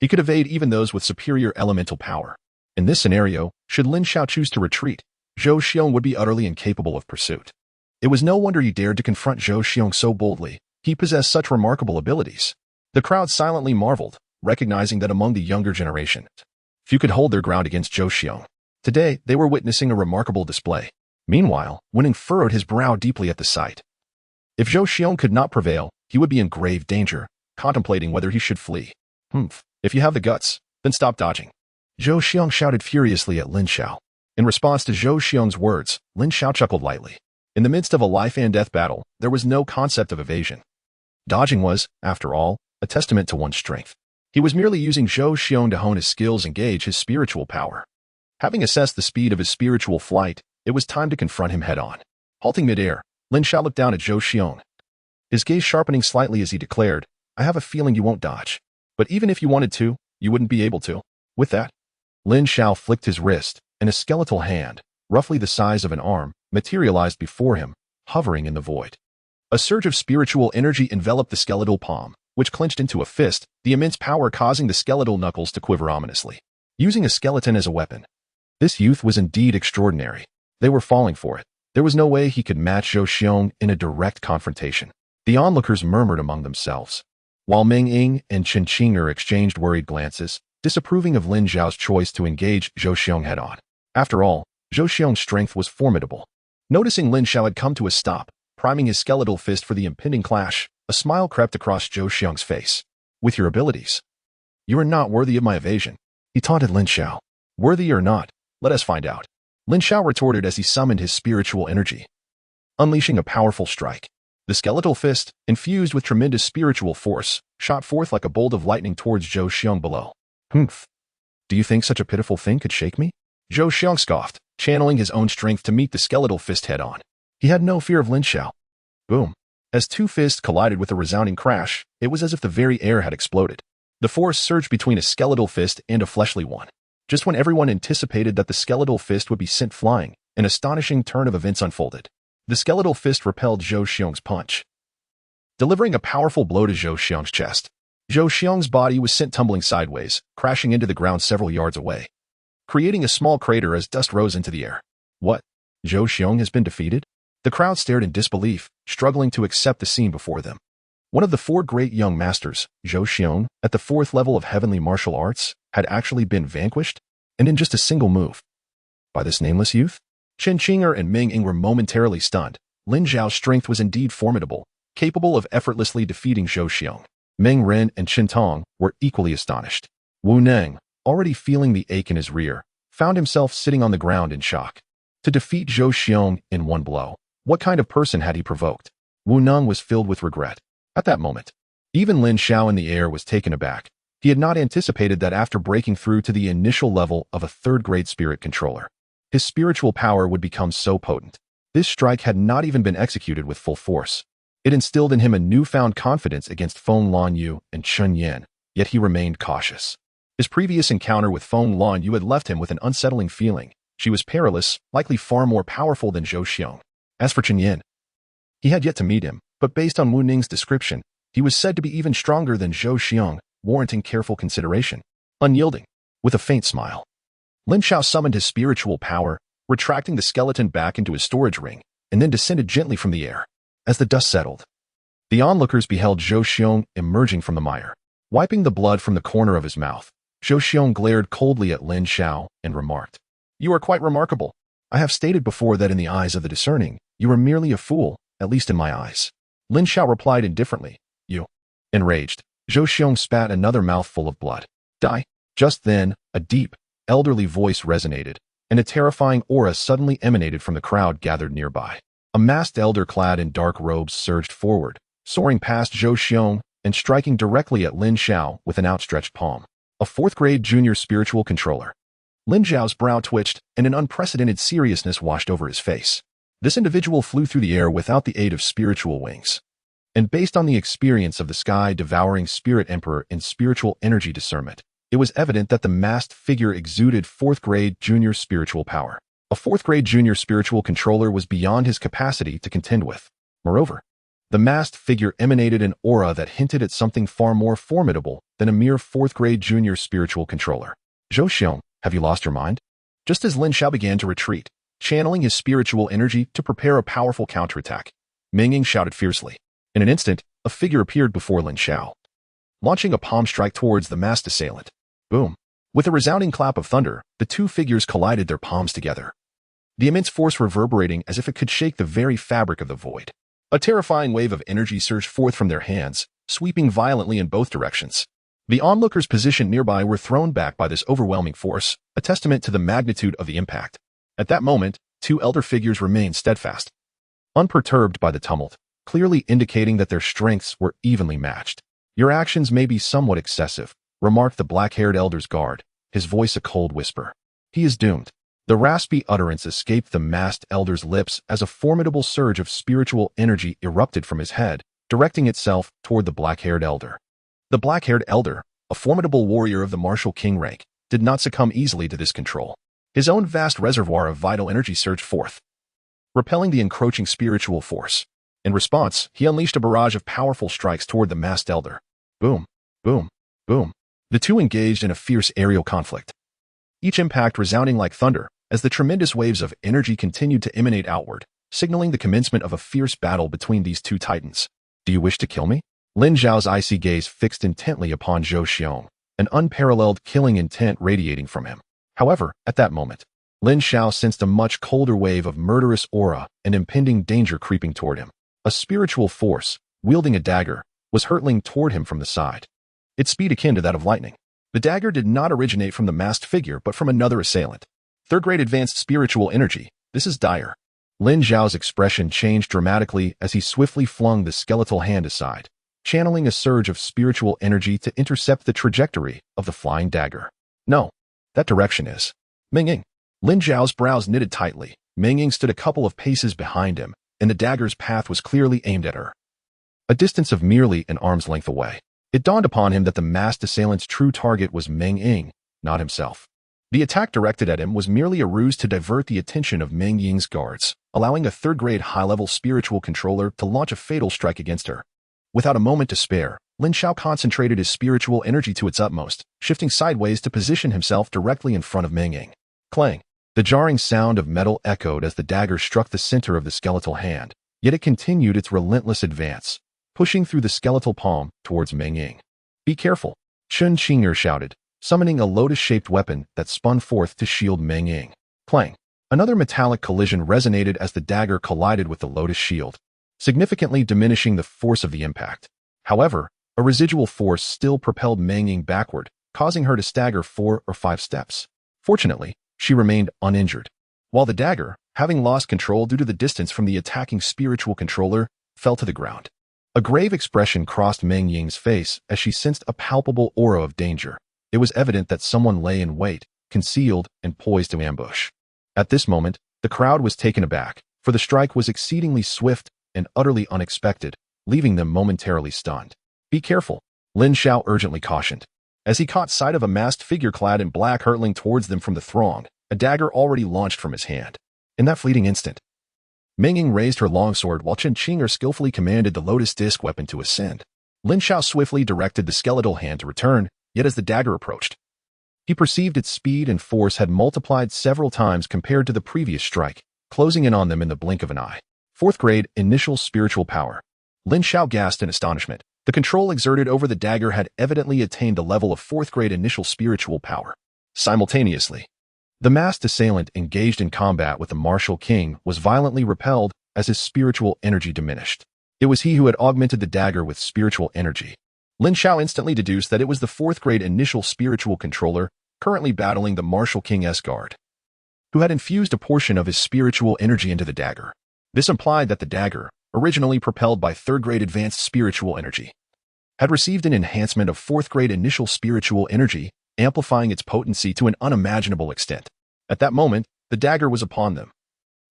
He could evade even those with superior elemental power. In this scenario, should Lin Xiao choose to retreat, Zhou Xiong would be utterly incapable of pursuit. It was no wonder he dared to confront Zhou Xiong so boldly. He possessed such remarkable abilities. The crowd silently marveled, recognizing that among the younger generation, few could hold their ground against Zhou Xiong. Today, they were witnessing a remarkable display. Meanwhile, Wu Ning furrowed his brow deeply at the sight. If Zhou Xiong could not prevail, he would be in grave danger, contemplating whether he should flee. If you have the guts, then stop dodging. Zhou Xiong shouted furiously at Lin Xiao. In response to Zhou Xiong's words, Lin Xiao chuckled lightly. In the midst of a life-and-death battle, there was no concept of evasion. Dodging was, after all, a testament to one's strength. He was merely using Zhou Xiong to hone his skills and gauge his spiritual power. Having assessed the speed of his spiritual flight, it was time to confront him head-on. Halting mid-air, Lin Xiao looked down at Zhou Xiong, his gaze sharpening slightly as he declared, "I have a feeling you won't dodge. But even if you wanted to, you wouldn't be able to." With that, Lin Xiao flicked his wrist, and a skeletal hand, roughly the size of an arm, materialized before him, hovering in the void. A surge of spiritual energy enveloped the skeletal palm, which clenched into a fist, the immense power causing the skeletal knuckles to quiver ominously. Using a skeleton as a weapon, this youth was indeed extraordinary. They were falling for it. There was no way he could match Zhou Xiong in a direct confrontation. The onlookers murmured among themselves, while Meng Ying and Chen Qing'er exchanged worried glances, disapproving of Lin Xiao's choice to engage Zhou Xiong head-on. After all, Zhou Xiong's strength was formidable. Noticing Lin Xiao had come to a stop, priming his skeletal fist for the impending clash, a smile crept across Zhou Xiong's face. "With your abilities, you are not worthy of my evasion," he taunted Lin Xiao. "Worthy or not, let us find out," Lin Xiao retorted as he summoned his spiritual energy, unleashing a powerful strike. The skeletal fist, infused with tremendous spiritual force, shot forth like a bolt of lightning towards Zhou Xiong below. "Humph. Do you think such a pitiful thing could shake me?" Zhou Xiong scoffed, channeling his own strength to meet the skeletal fist head-on. He had no fear of Lin Xiao. Boom. As two fists collided with a resounding crash, it was as if the very air had exploded. The force surged between a skeletal fist and a fleshly one. Just when everyone anticipated that the skeletal fist would be sent flying, an astonishing turn of events unfolded. The skeletal fist repelled Zhou Xiong's punch, delivering a powerful blow to Zhou Xiong's chest. Zhou Xiong's body was sent tumbling sideways, crashing into the ground several yards away, creating a small crater as dust rose into the air. What? Zhou Xiong has been defeated? The crowd stared in disbelief, struggling to accept the scene before them. One of the four great young masters, Zhou Xiong, at the 4th level of heavenly martial arts, had actually been vanquished, and in just a single move, by this nameless youth? Chen Qing'er and Meng Ying were momentarily stunned. Lin Xiao's strength was indeed formidable, capable of effortlessly defeating Zhou Xiong. Meng Ren and Chen Tong were equally astonished. Wu Ning, already feeling the ache in his rear, found himself sitting on the ground in shock. To defeat Zhou Xiong in one blow, what kind of person had he provoked? Wu Ning was filled with regret. At that moment, even Lin Xiao in the air was taken aback. He had not anticipated that after breaking through to the initial level of a 3rd-grade spirit controller, his spiritual power would become so potent. This strike had not even been executed with full force. It instilled in him a newfound confidence against Feng Lanyu and Chen Yan, yet he remained cautious. His previous encounter with Feng Lanyu had left him with an unsettling feeling. She was perilous, likely far more powerful than Zhou Xiong. As for Chen Yan, he had yet to meet him, but based on Wu Ning's description, he was said to be even stronger than Zhou Xiong, warranting careful consideration. Unyielding, with a faint smile, Lin Xiao summoned his spiritual power, retracting the skeleton back into his storage ring, and then descended gently from the air. As the dust settled, the onlookers beheld Zhou Xiong emerging from the mire. Wiping the blood from the corner of his mouth, Zhou Xiong glared coldly at Lin Xiao and remarked, "You are quite remarkable. I have stated before that in the eyes of the discerning, you are merely a fool, at least in my eyes." Lin Xiao replied indifferently, "You." Enraged, Zhou Xiong spat another mouthful of blood. "Die." Just then, a deep, elderly voice resonated, and a terrifying aura suddenly emanated from the crowd gathered nearby. A masked elder clad in dark robes surged forward, soaring past Zhou Xiong and striking directly at Lin Xiao with an outstretched palm. A 4th-grade junior spiritual controller. Lin Xiao's brow twitched, and an unprecedented seriousness washed over his face. This individual flew through the air without the aid of spiritual wings. And based on the experience of the sky devouring spirit emperor in spiritual energy discernment, it was evident that the masked figure exuded 4th grade junior spiritual power. A 4th grade junior spiritual controller was beyond his capacity to contend with. Moreover, the masked figure emanated an aura that hinted at something far more formidable than a mere 4th grade junior spiritual controller. Zhou Xiong, have you lost your mind? Just as Lin Xiao began to retreat, channeling his spiritual energy to prepare a powerful counterattack, Meng Ying shouted fiercely. In an instant, a figure appeared before Lin Xiao, launching a palm strike towards the masked assailant. Boom! With a resounding clap of thunder, the two figures collided their palms together, the immense force reverberating as if it could shake the very fabric of the void. A terrifying wave of energy surged forth from their hands, sweeping violently in both directions. The onlookers positioned nearby were thrown back by this overwhelming force, a testament to the magnitude of the impact. At that moment, two elder figures remained steadfast, unperturbed by the tumult, clearly indicating that their strengths were evenly matched. Your actions may be somewhat excessive, remarked the black-haired elder's guard, his voice a cold whisper. He is doomed. The raspy utterance escaped the masked elder's lips as a formidable surge of spiritual energy erupted from his head, directing itself toward the black-haired elder. The black-haired elder, a formidable warrior of the martial king rank, did not succumb easily to this control. His own vast reservoir of vital energy surged forth, repelling the encroaching spiritual force. In response, he unleashed a barrage of powerful strikes toward the masked elder. Boom, boom, boom. The two engaged in a fierce aerial conflict, each impact resounding like thunder as the tremendous waves of energy continued to emanate outward, signaling the commencement of a fierce battle between these two titans. Do you wish to kill me? Lin Xiao's icy gaze fixed intently upon Zhou Xiong, an unparalleled killing intent radiating from him. However, at that moment, Lin Xiao sensed a much colder wave of murderous aura and impending danger creeping toward him. A spiritual force, wielding a dagger, was hurtling toward him from the side, its speed akin to that of lightning. The dagger did not originate from the masked figure but from another assailant. 3rd grade advanced spiritual energy. This is dire. Lin Xiao's expression changed dramatically as he swiftly flung the skeletal hand aside, channeling a surge of spiritual energy to intercept the trajectory of the flying dagger. No, that direction is Meng Ying. Lin Xiao's brows knitted tightly. Meng Ying stood a couple of paces behind him, and the dagger's path was clearly aimed at her, a distance of merely an arm's length away. It dawned upon him that the masked assailant's true target was Meng Ying, not himself. The attack directed at him was merely a ruse to divert the attention of Meng Ying's guards, allowing a 3rd grade high-level spiritual controller to launch a fatal strike against her. Without a moment to spare, Lin Xiao concentrated his spiritual energy to its utmost, shifting sideways to position himself directly in front of Meng Ying. Clang! The jarring sound of metal echoed as the dagger struck the center of the skeletal hand, yet it continued its relentless advance, pushing through the skeletal palm towards Meng Ying. Be careful, Chun Qing'er shouted, summoning a lotus-shaped weapon that spun forth to shield Meng Ying. Clang! Another metallic collision resonated as the dagger collided with the lotus shield, significantly diminishing the force of the impact. However, a residual force still propelled Meng Ying backward, causing her to stagger 4 or 5 steps. Fortunately, she remained uninjured, while the dagger, having lost control due to the distance from the attacking spiritual controller, fell to the ground. A grave expression crossed Meng Ying's face as she sensed a palpable aura of danger. It was evident that someone lay in wait, concealed and poised to ambush. At this moment, the crowd was taken aback, for the strike was exceedingly swift and utterly unexpected, leaving them momentarily stunned. Be careful, Lin Xiao urgently cautioned. As he caught sight of a masked figure clad in black hurtling towards them from the throng, a dagger already launched from his hand. In that fleeting instant, Meng Ying raised her longsword while Chun Qing'er skillfully commanded the lotus disc weapon to ascend. Lin Xiao swiftly directed the skeletal hand to return, yet as the dagger approached, he perceived its speed and force had multiplied several times compared to the previous strike, closing in on them in the blink of an eye. 4th grade initial spiritual power. Lin Xiao gasped in astonishment. The control exerted over the dagger had evidently attained the level of 4th grade initial spiritual power. Simultaneously, the masked assailant engaged in combat with the martial king was violently repelled as his spiritual energy diminished. It was he who had augmented the dagger with spiritual energy. Lin Xiao instantly deduced that it was the 4th grade initial spiritual controller currently battling the martial king's guard, who had infused a portion of his spiritual energy into the dagger. This implied that the dagger, originally propelled by 3rd grade advanced spiritual energy, had received an enhancement of 4th grade initial spiritual energy amplifying its potency to an unimaginable extent. At that moment, the dagger was upon them.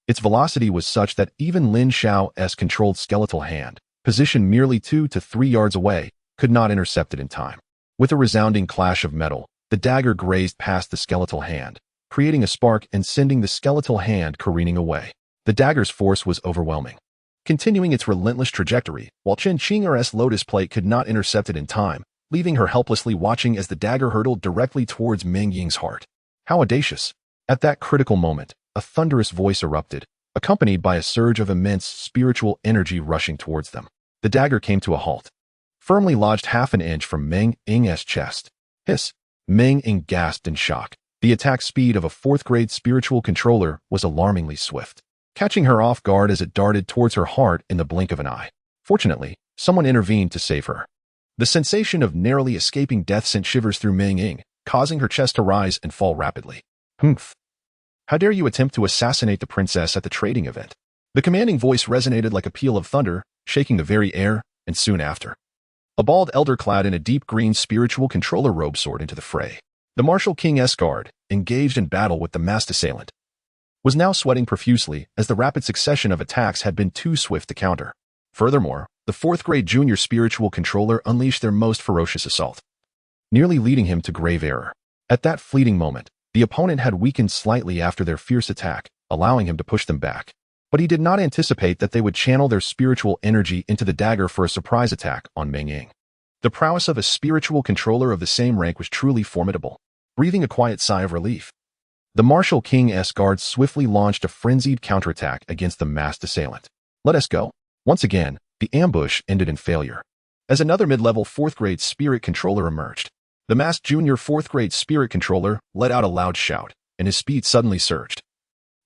Its velocity was such that even Lin Xiao's controlled skeletal hand, positioned merely 2 to 3 yards away, could not intercept it in time. With a resounding clash of metal, the dagger grazed past the skeletal hand, creating a spark and sending the skeletal hand careening away. The dagger's force was overwhelming, continuing its relentless trajectory, while Chen Qing'er's lotus plate could not intercept it in time, leaving her helplessly watching as the dagger hurtled directly towards Meng Ying's heart. How audacious! At that critical moment, a thunderous voice erupted, accompanied by a surge of immense spiritual energy rushing towards them. The dagger came to a halt, firmly lodged half an inch from Meng Ying's chest. Hiss! Meng Ying gasped in shock. The attack speed of a 4th-grade spiritual controller was alarmingly swift, catching her off guard as it darted towards her heart in the blink of an eye. Fortunately, someone intervened to save her. The sensation of narrowly escaping death sent shivers through Meng Ying, causing her chest to rise and fall rapidly. Humph! How dare you attempt to assassinate the princess at the trading event? The commanding voice resonated like a peal of thunder, shaking the very air, and soon after, a bald elder clad in a deep green spiritual controller robe soared into the fray. The Martial King's guard, engaged in battle with the masked assailant, was now sweating profusely as the rapid succession of attacks had been too swift to counter. Furthermore, the 4th-grade junior spiritual controller unleashed their most ferocious assault, nearly leading him to grave error. At that fleeting moment, the opponent had weakened slightly after their fierce attack, allowing him to push them back. But he did not anticipate that they would channel their spiritual energy into the dagger for a surprise attack on Meng Ying. The prowess of a spiritual controller of the same rank was truly formidable. Breathing a quiet sigh of relief, the Martial King's guard swiftly launched a frenzied counterattack against the masked assailant. Let us go. Once again, the ambush ended in failure, as another mid-level 4th-grade spirit controller emerged. The masked junior 4th-grade spirit controller let out a loud shout, and his speed suddenly surged,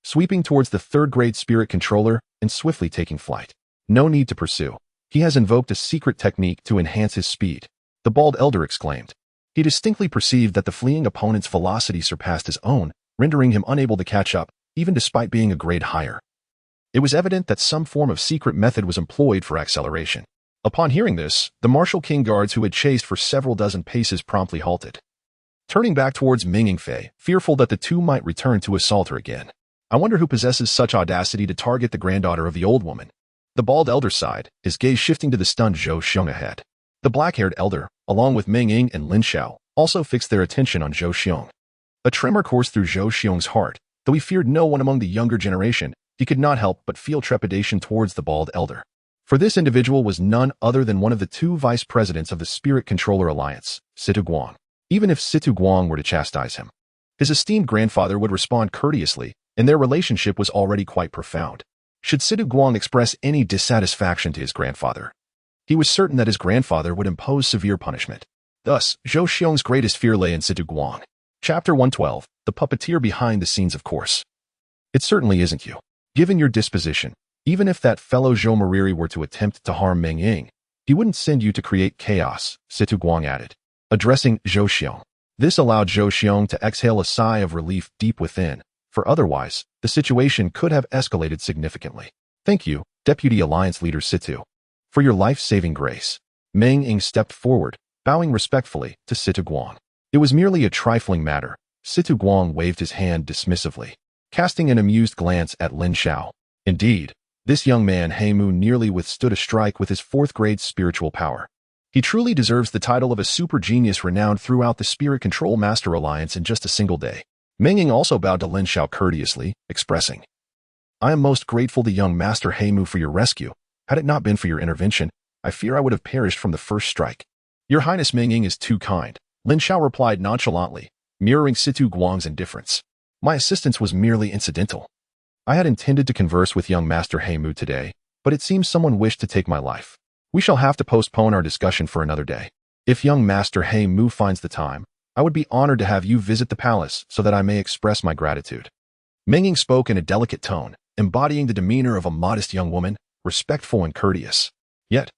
sweeping towards the 3rd-grade spirit controller and swiftly taking flight. No need to pursue. He has invoked a secret technique to enhance his speed, the bald elder exclaimed. He distinctly perceived that the fleeing opponent's velocity surpassed his own, rendering him unable to catch up, even despite being a grade higher. It was evident that some form of secret method was employed for acceleration. Upon hearing this, the Martial King guards who had chased for several dozen paces promptly halted, turning back towards Meng Yingfei, fearful that the two might return to assault her again. I wonder who possesses such audacity to target the granddaughter of the old woman. The bald elder sighed, his gaze shifting to the stunned Zhou Xiong ahead. The black-haired elder, along with Meng Ying and Lin Xiao, also fixed their attention on Zhou Xiong. A tremor coursed through Zhou Xiong's heart. Though he feared no one among the younger generation, he could not help but feel trepidation towards the bald elder. For this individual was none other than one of the 2 vice presidents of the Spirit Controller Alliance, Situ Guang. Even if Situ Guang were to chastise him, his esteemed grandfather would respond courteously, and their relationship was already quite profound. Should Situ Guang express any dissatisfaction to his grandfather, he was certain that his grandfather would impose severe punishment. Thus, Zhou Xiong's greatest fear lay in Situ Guang. Chapter 112, The Puppeteer Behind the Scenes. Of course, it certainly isn't you. Given your disposition, even if that fellow Zhou Mariri were to attempt to harm Meng Ying, he wouldn't send you to create chaos, Situ Guang added, addressing Zhou Xiong. This allowed Zhou Xiong to exhale a sigh of relief deep within, for otherwise, the situation could have escalated significantly. Thank you, Deputy Alliance Leader Situ, for your life-saving grace. Meng Ying stepped forward, bowing respectfully to Situ Guang. It was merely a trifling matter. Situ Guang waved his hand dismissively, casting an amused glance at Lin Xiao. Indeed, this young man He Mu nearly withstood a strike with his 4th-grade spiritual power. He truly deserves the title of a super genius renowned throughout the Spirit Control Master Alliance in just a single day. Meng Ying also bowed to Lin Xiao courteously, expressing, I am most grateful to young Master He Mu for your rescue. Had it not been for your intervention, I fear I would have perished from the first strike. Your Highness Meng Ying is too kind, Lin Xiao replied nonchalantly, mirroring Situ Guang's indifference. My assistance was merely incidental. I had intended to converse with young Master He Mu today, but it seems someone wished to take my life. We shall have to postpone our discussion for another day. If young Master He Mu finds the time, I would be honored to have you visit the palace so that I may express my gratitude. Meng Ying spoke in a delicate tone, embodying the demeanor of a modest young woman, respectful and courteous. Yet,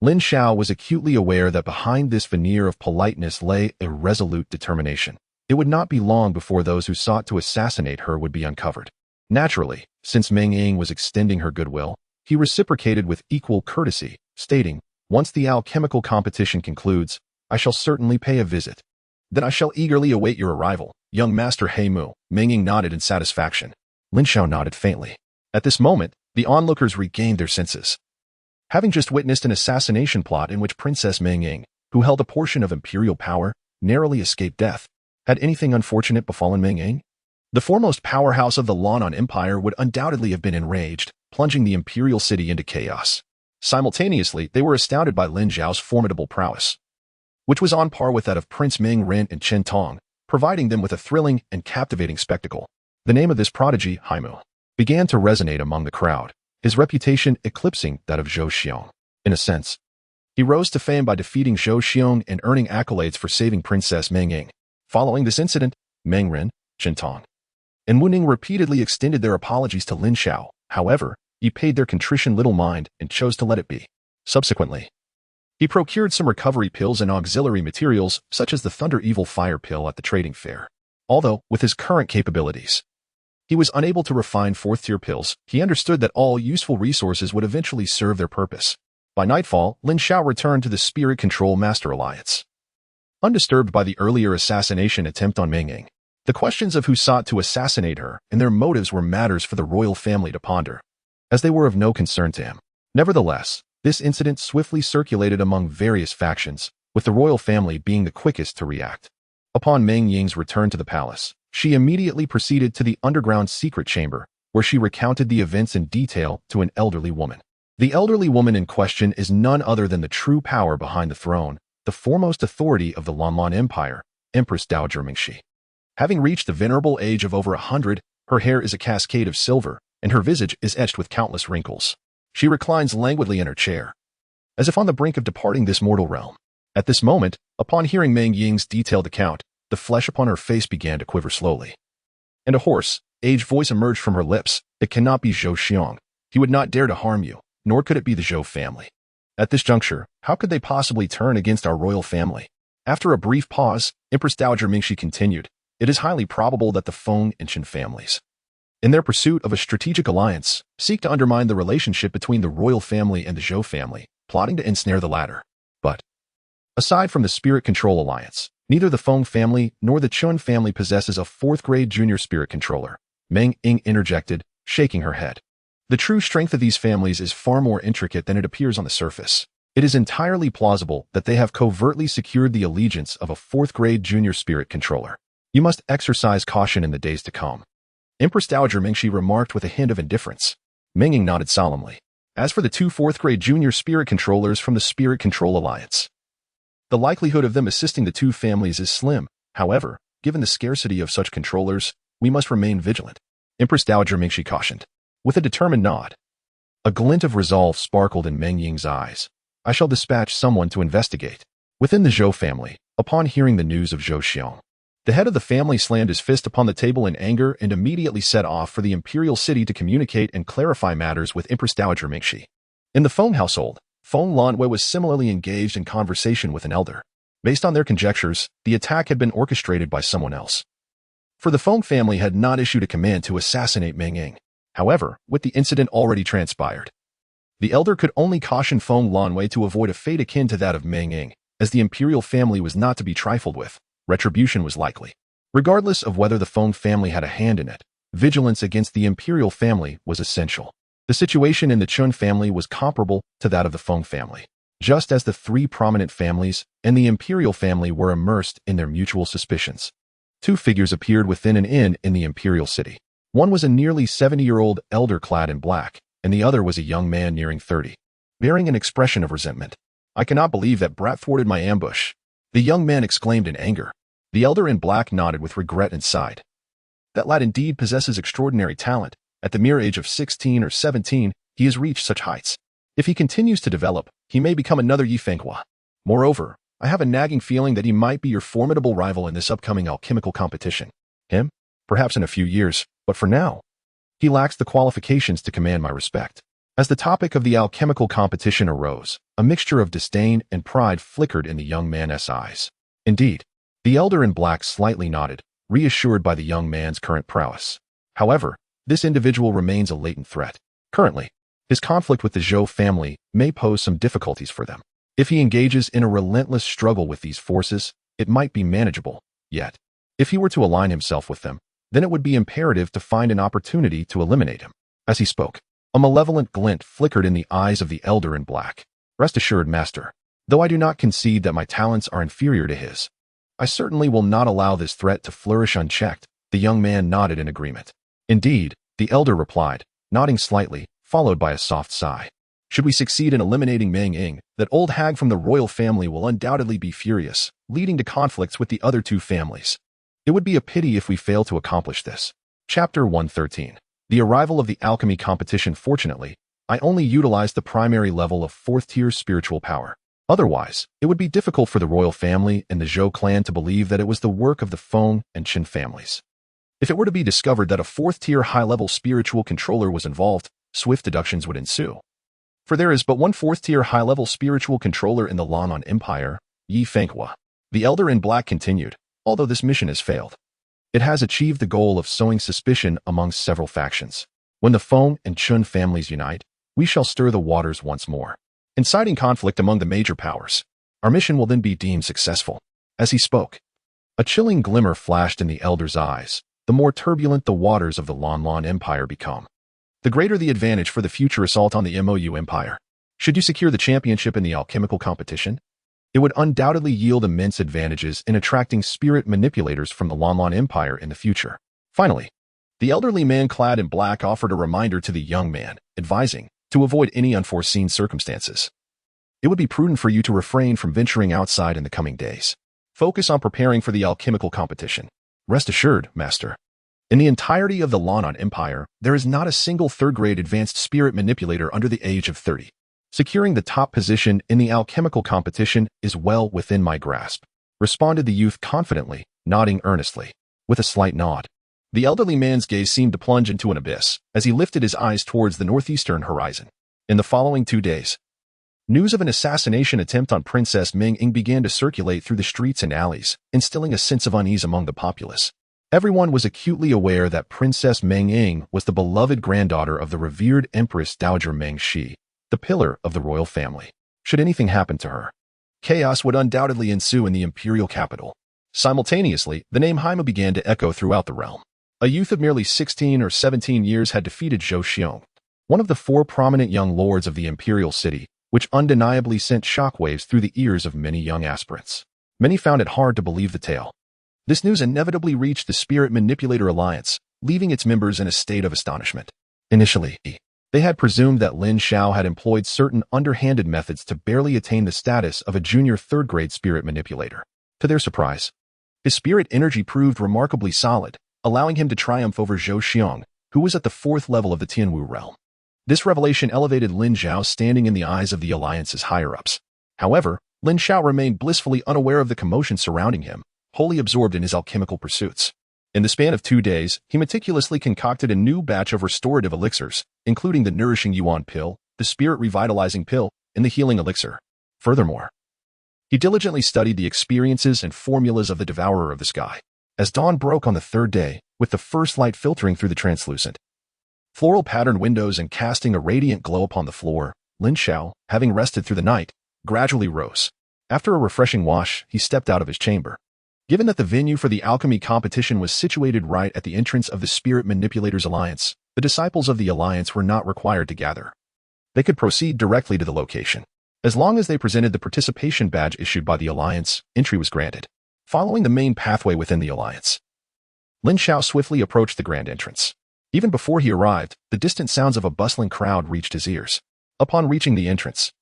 Lin Xiao was acutely aware that behind this veneer of politeness lay a resolute determination. It would not be long before those who sought to assassinate her would be uncovered. Naturally, since Meng Ying was extending her goodwill, he reciprocated with equal courtesy, stating, once the alchemical competition concludes, I shall certainly pay a visit. Then I shall eagerly await your arrival, young Master Heimu. Meng Ying nodded in satisfaction. Lin Xiao nodded faintly. At this moment, the onlookers regained their senses. Having just witnessed an assassination plot in which Princess Meng Ying, who held a portion of imperial power, narrowly escaped death, had anything unfortunate befallen Meng Ying? The foremost powerhouse of the Lan'an Empire would undoubtedly have been enraged, plunging the imperial city into chaos. Simultaneously, they were astounded by Lin Xiao's formidable prowess, which was on par with that of Prince Ming Ren and Chen Tong, providing them with a thrilling and captivating spectacle. The name of this prodigy, Heimu, began to resonate among the crowd, his reputation eclipsing that of Zhou Xiong. In a sense, he rose to fame by defeating Zhou Xiong and earning accolades for saving Princess Meng Ying. Following this incident, Meng Ren, Chen Tong, and Wu Ning repeatedly extended their apologies to Lin Xiao. However, he paid their contrition little mind and chose to let it be. Subsequently, he procured some recovery pills and auxiliary materials, such as the Thunder Evil Fire pill at the trading fair. Although, with his current capabilities, he was unable to refine fourth-tier pills, he understood that all useful resources would eventually serve their purpose. By nightfall, Lin Xiao returned to the Spirit Control Master Alliance. Undisturbed by the earlier assassination attempt on Meng Ying, the questions of who sought to assassinate her and their motives were matters for the royal family to ponder, as they were of no concern to him. Nevertheless, this incident swiftly circulated among various factions, with the royal family being the quickest to react. Upon Meng Ying's return to the palace, she immediately proceeded to the underground secret chamber, where she recounted the events in detail to an elderly woman. The elderly woman in question is none other than the true power behind the throne, the foremost authority of the Lan'an Empire, Empress Dowager Mingxi. Having reached the venerable age of over 100, her hair is a cascade of silver, and her visage is etched with countless wrinkles. She reclines languidly in her chair, as if on the brink of departing this mortal realm. At this moment, upon hearing Meng Ying's detailed account, the flesh upon her face began to quiver slowly, and a hoarse, aged voice emerged from her lips. It cannot be Zhou Xiong. He would not dare to harm you, nor could it be the Zhou family. At this juncture, how could they possibly turn against our royal family? After a brief pause, Empress Dowager Mingxi continued, it is highly probable that the Feng and Qin families, in their pursuit of a strategic alliance, seek to undermine the relationship between the royal family and the Zhou family, plotting to ensnare the latter. But, aside from the Spirit Control Alliance, neither the Feng family nor the Chun family possesses a fourth-grade junior spirit controller, Meng Ying interjected, shaking her head. The true strength of these families is far more intricate than it appears on the surface. It is entirely plausible that they have covertly secured the allegiance of a fourth-grade junior spirit controller. You must exercise caution in the days to come. Empress Dowager Mingxi remarked with a hint of indifference. Meng Ying nodded solemnly. As for the two fourth-grade junior spirit controllers from the Spirit Control Alliance, the likelihood of them assisting the two families is slim. However, given the scarcity of such controllers, we must remain vigilant. Empress Dowager Mingxi cautioned. With a determined nod, a glint of resolve sparkled in Meng Ying's eyes. I shall dispatch someone to investigate. Within the Zhou family, upon hearing the news of Zhou Xiong, the head of the family slammed his fist upon the table in anger and immediately set off for the imperial city to communicate and clarify matters with Empress Dowager Mingxi. In the Feng household, Feng Lanwei was similarly engaged in conversation with an elder. Based on their conjectures, the attack had been orchestrated by someone else, for the Feng family had not issued a command to assassinate Meng Ying. However, with the incident already transpired, the elder could only caution Feng Lanwei to avoid a fate akin to that of Meng Ying, as the imperial family was not to be trifled with. Retribution was likely. Regardless of whether the Feng family had a hand in it, vigilance against the imperial family was essential. The situation in the Chun family was comparable to that of the Feng family, just as the three prominent families and the imperial family were immersed in their mutual suspicions. Two figures appeared within an inn in the imperial city. One was a nearly 70-year-old elder clad in black, and the other was a young man nearing 30, bearing an expression of resentment. I cannot believe that brat thwarted my ambush, the young man exclaimed in anger. The elder in black nodded with regret and sighed. That lad indeed possesses extraordinary talent. At the mere age of 16 or 17, he has reached such heights. If he continues to develop, he may become another Yi Fenghua. Moreover, I have a nagging feeling that he might be your formidable rival in this upcoming alchemical competition. Him? Perhaps in a few years, but for now, he lacks the qualifications to command my respect. As the topic of the alchemical competition arose, a mixture of disdain and pride flickered in the young man's eyes. Indeed, the elder in black slightly nodded, reassured by the young man's current prowess. However, this individual remains a latent threat. Currently, his conflict with the Zhou family may pose some difficulties for them. If he engages in a relentless struggle with these forces, it might be manageable, yet, if he were to align himself with them, then it would be imperative to find an opportunity to eliminate him. As he spoke, a malevolent glint flickered in the eyes of the elder in black. Rest assured, master, though I do not concede that my talents are inferior to his, I certainly will not allow this threat to flourish unchecked. The young man nodded in agreement. Indeed, the elder replied, nodding slightly, followed by a soft sigh. Should we succeed in eliminating Meng Ying, that old hag from the royal family will undoubtedly be furious, leading to conflicts with the other two families. It would be a pity if we fail to accomplish this. Chapter 113. The arrival of the alchemy competition. Fortunately, I only utilized the primary level of 4th-tier spiritual power. Otherwise, it would be difficult for the royal family and the Zhou clan to believe that it was the work of the Feng and Qin families. If it were to be discovered that a 4th-tier high-level spiritual controller was involved, swift deductions would ensue. For there is but one 4th-tier high-level spiritual controller in the Lanlan Empire, Yi Fenghua. The elder in black continued, although this mission has failed, it has achieved the goal of sowing suspicion among several factions. When the Feng and Qin families unite, we shall stir the waters once more, inciting conflict among the major powers. Our mission will then be deemed successful. As he spoke, a chilling glimmer flashed in the elder's eyes. The more turbulent the waters of the Lanlan Empire become, the greater the advantage for the future assault on the Mou Empire. Should you secure the championship in the alchemical competition, it would undoubtedly yield immense advantages in attracting spirit manipulators from the Lanlan Empire in the future. Finally, the elderly man clad in black offered a reminder to the young man, advising to avoid any unforeseen circumstances. It would be prudent for you to refrain from venturing outside in the coming days. Focus on preparing for the alchemical competition. Rest assured, master, in the entirety of the Lanlan Empire, there is not a single 3rd-grade advanced spirit manipulator under the age of 30. Securing the top position in the alchemical competition is well within my grasp, responded the youth confidently, nodding earnestly. With a slight nod, the elderly man's gaze seemed to plunge into an abyss as he lifted his eyes towards the northeastern horizon. In the following 2 days, news of an assassination attempt on Princess Meng Ying began to circulate through the streets and alleys, instilling a sense of unease among the populace. Everyone was acutely aware that Princess Meng Ying was the beloved granddaughter of the revered Empress Dowager Meng Shi, the pillar of the royal family. Should anything happen to her, chaos would undoubtedly ensue in the imperial capital. Simultaneously, the name Haima began to echo throughout the realm. A youth of merely 16 or 17 years had defeated Zhou Xiong, one of the 4 prominent young lords of the imperial city, which undeniably sent shockwaves through the ears of many young aspirants. Many found it hard to believe the tale. This news inevitably reached the Spirit Manipulator Alliance, leaving its members in a state of astonishment. Initially, they had presumed that Lin Xiao had employed certain underhanded methods to barely attain the status of a junior 3rd-grade spirit manipulator. To their surprise, his spirit energy proved remarkably solid, allowing him to triumph over Zhou Xiong, who was at the 4th level of the Tianwu realm. This revelation elevated Lin Xiao's standing in the eyes of the Alliance's higher-ups. However, Lin Xiao remained blissfully unaware of the commotion surrounding him, wholly absorbed in his alchemical pursuits. In the span of 2 days, he meticulously concocted a new batch of restorative elixirs, including the nourishing yuan pill, the spirit revitalizing pill, and the healing elixir. Furthermore, he diligently studied the experiences and formulas of the devourer of the sky. As dawn broke on the 3rd day, with the first light filtering through the translucent, floral patterned windows and casting a radiant glow upon the floor, Lin Xiao, having rested through the night, gradually rose. After a refreshing wash, he stepped out of his chamber. Given that the venue for the alchemy competition was situated right at the entrance of the Spirit Manipulators Alliance, the disciples of the Alliance were not required to gather. They could proceed directly to the location. As long as they presented the participation badge issued by the Alliance, entry was granted. Following the main pathway within the Alliance, Lin Xiao swiftly approached the grand entrance. Even before he arrived, the distant sounds of a bustling crowd reached his ears. Upon reaching the entrance,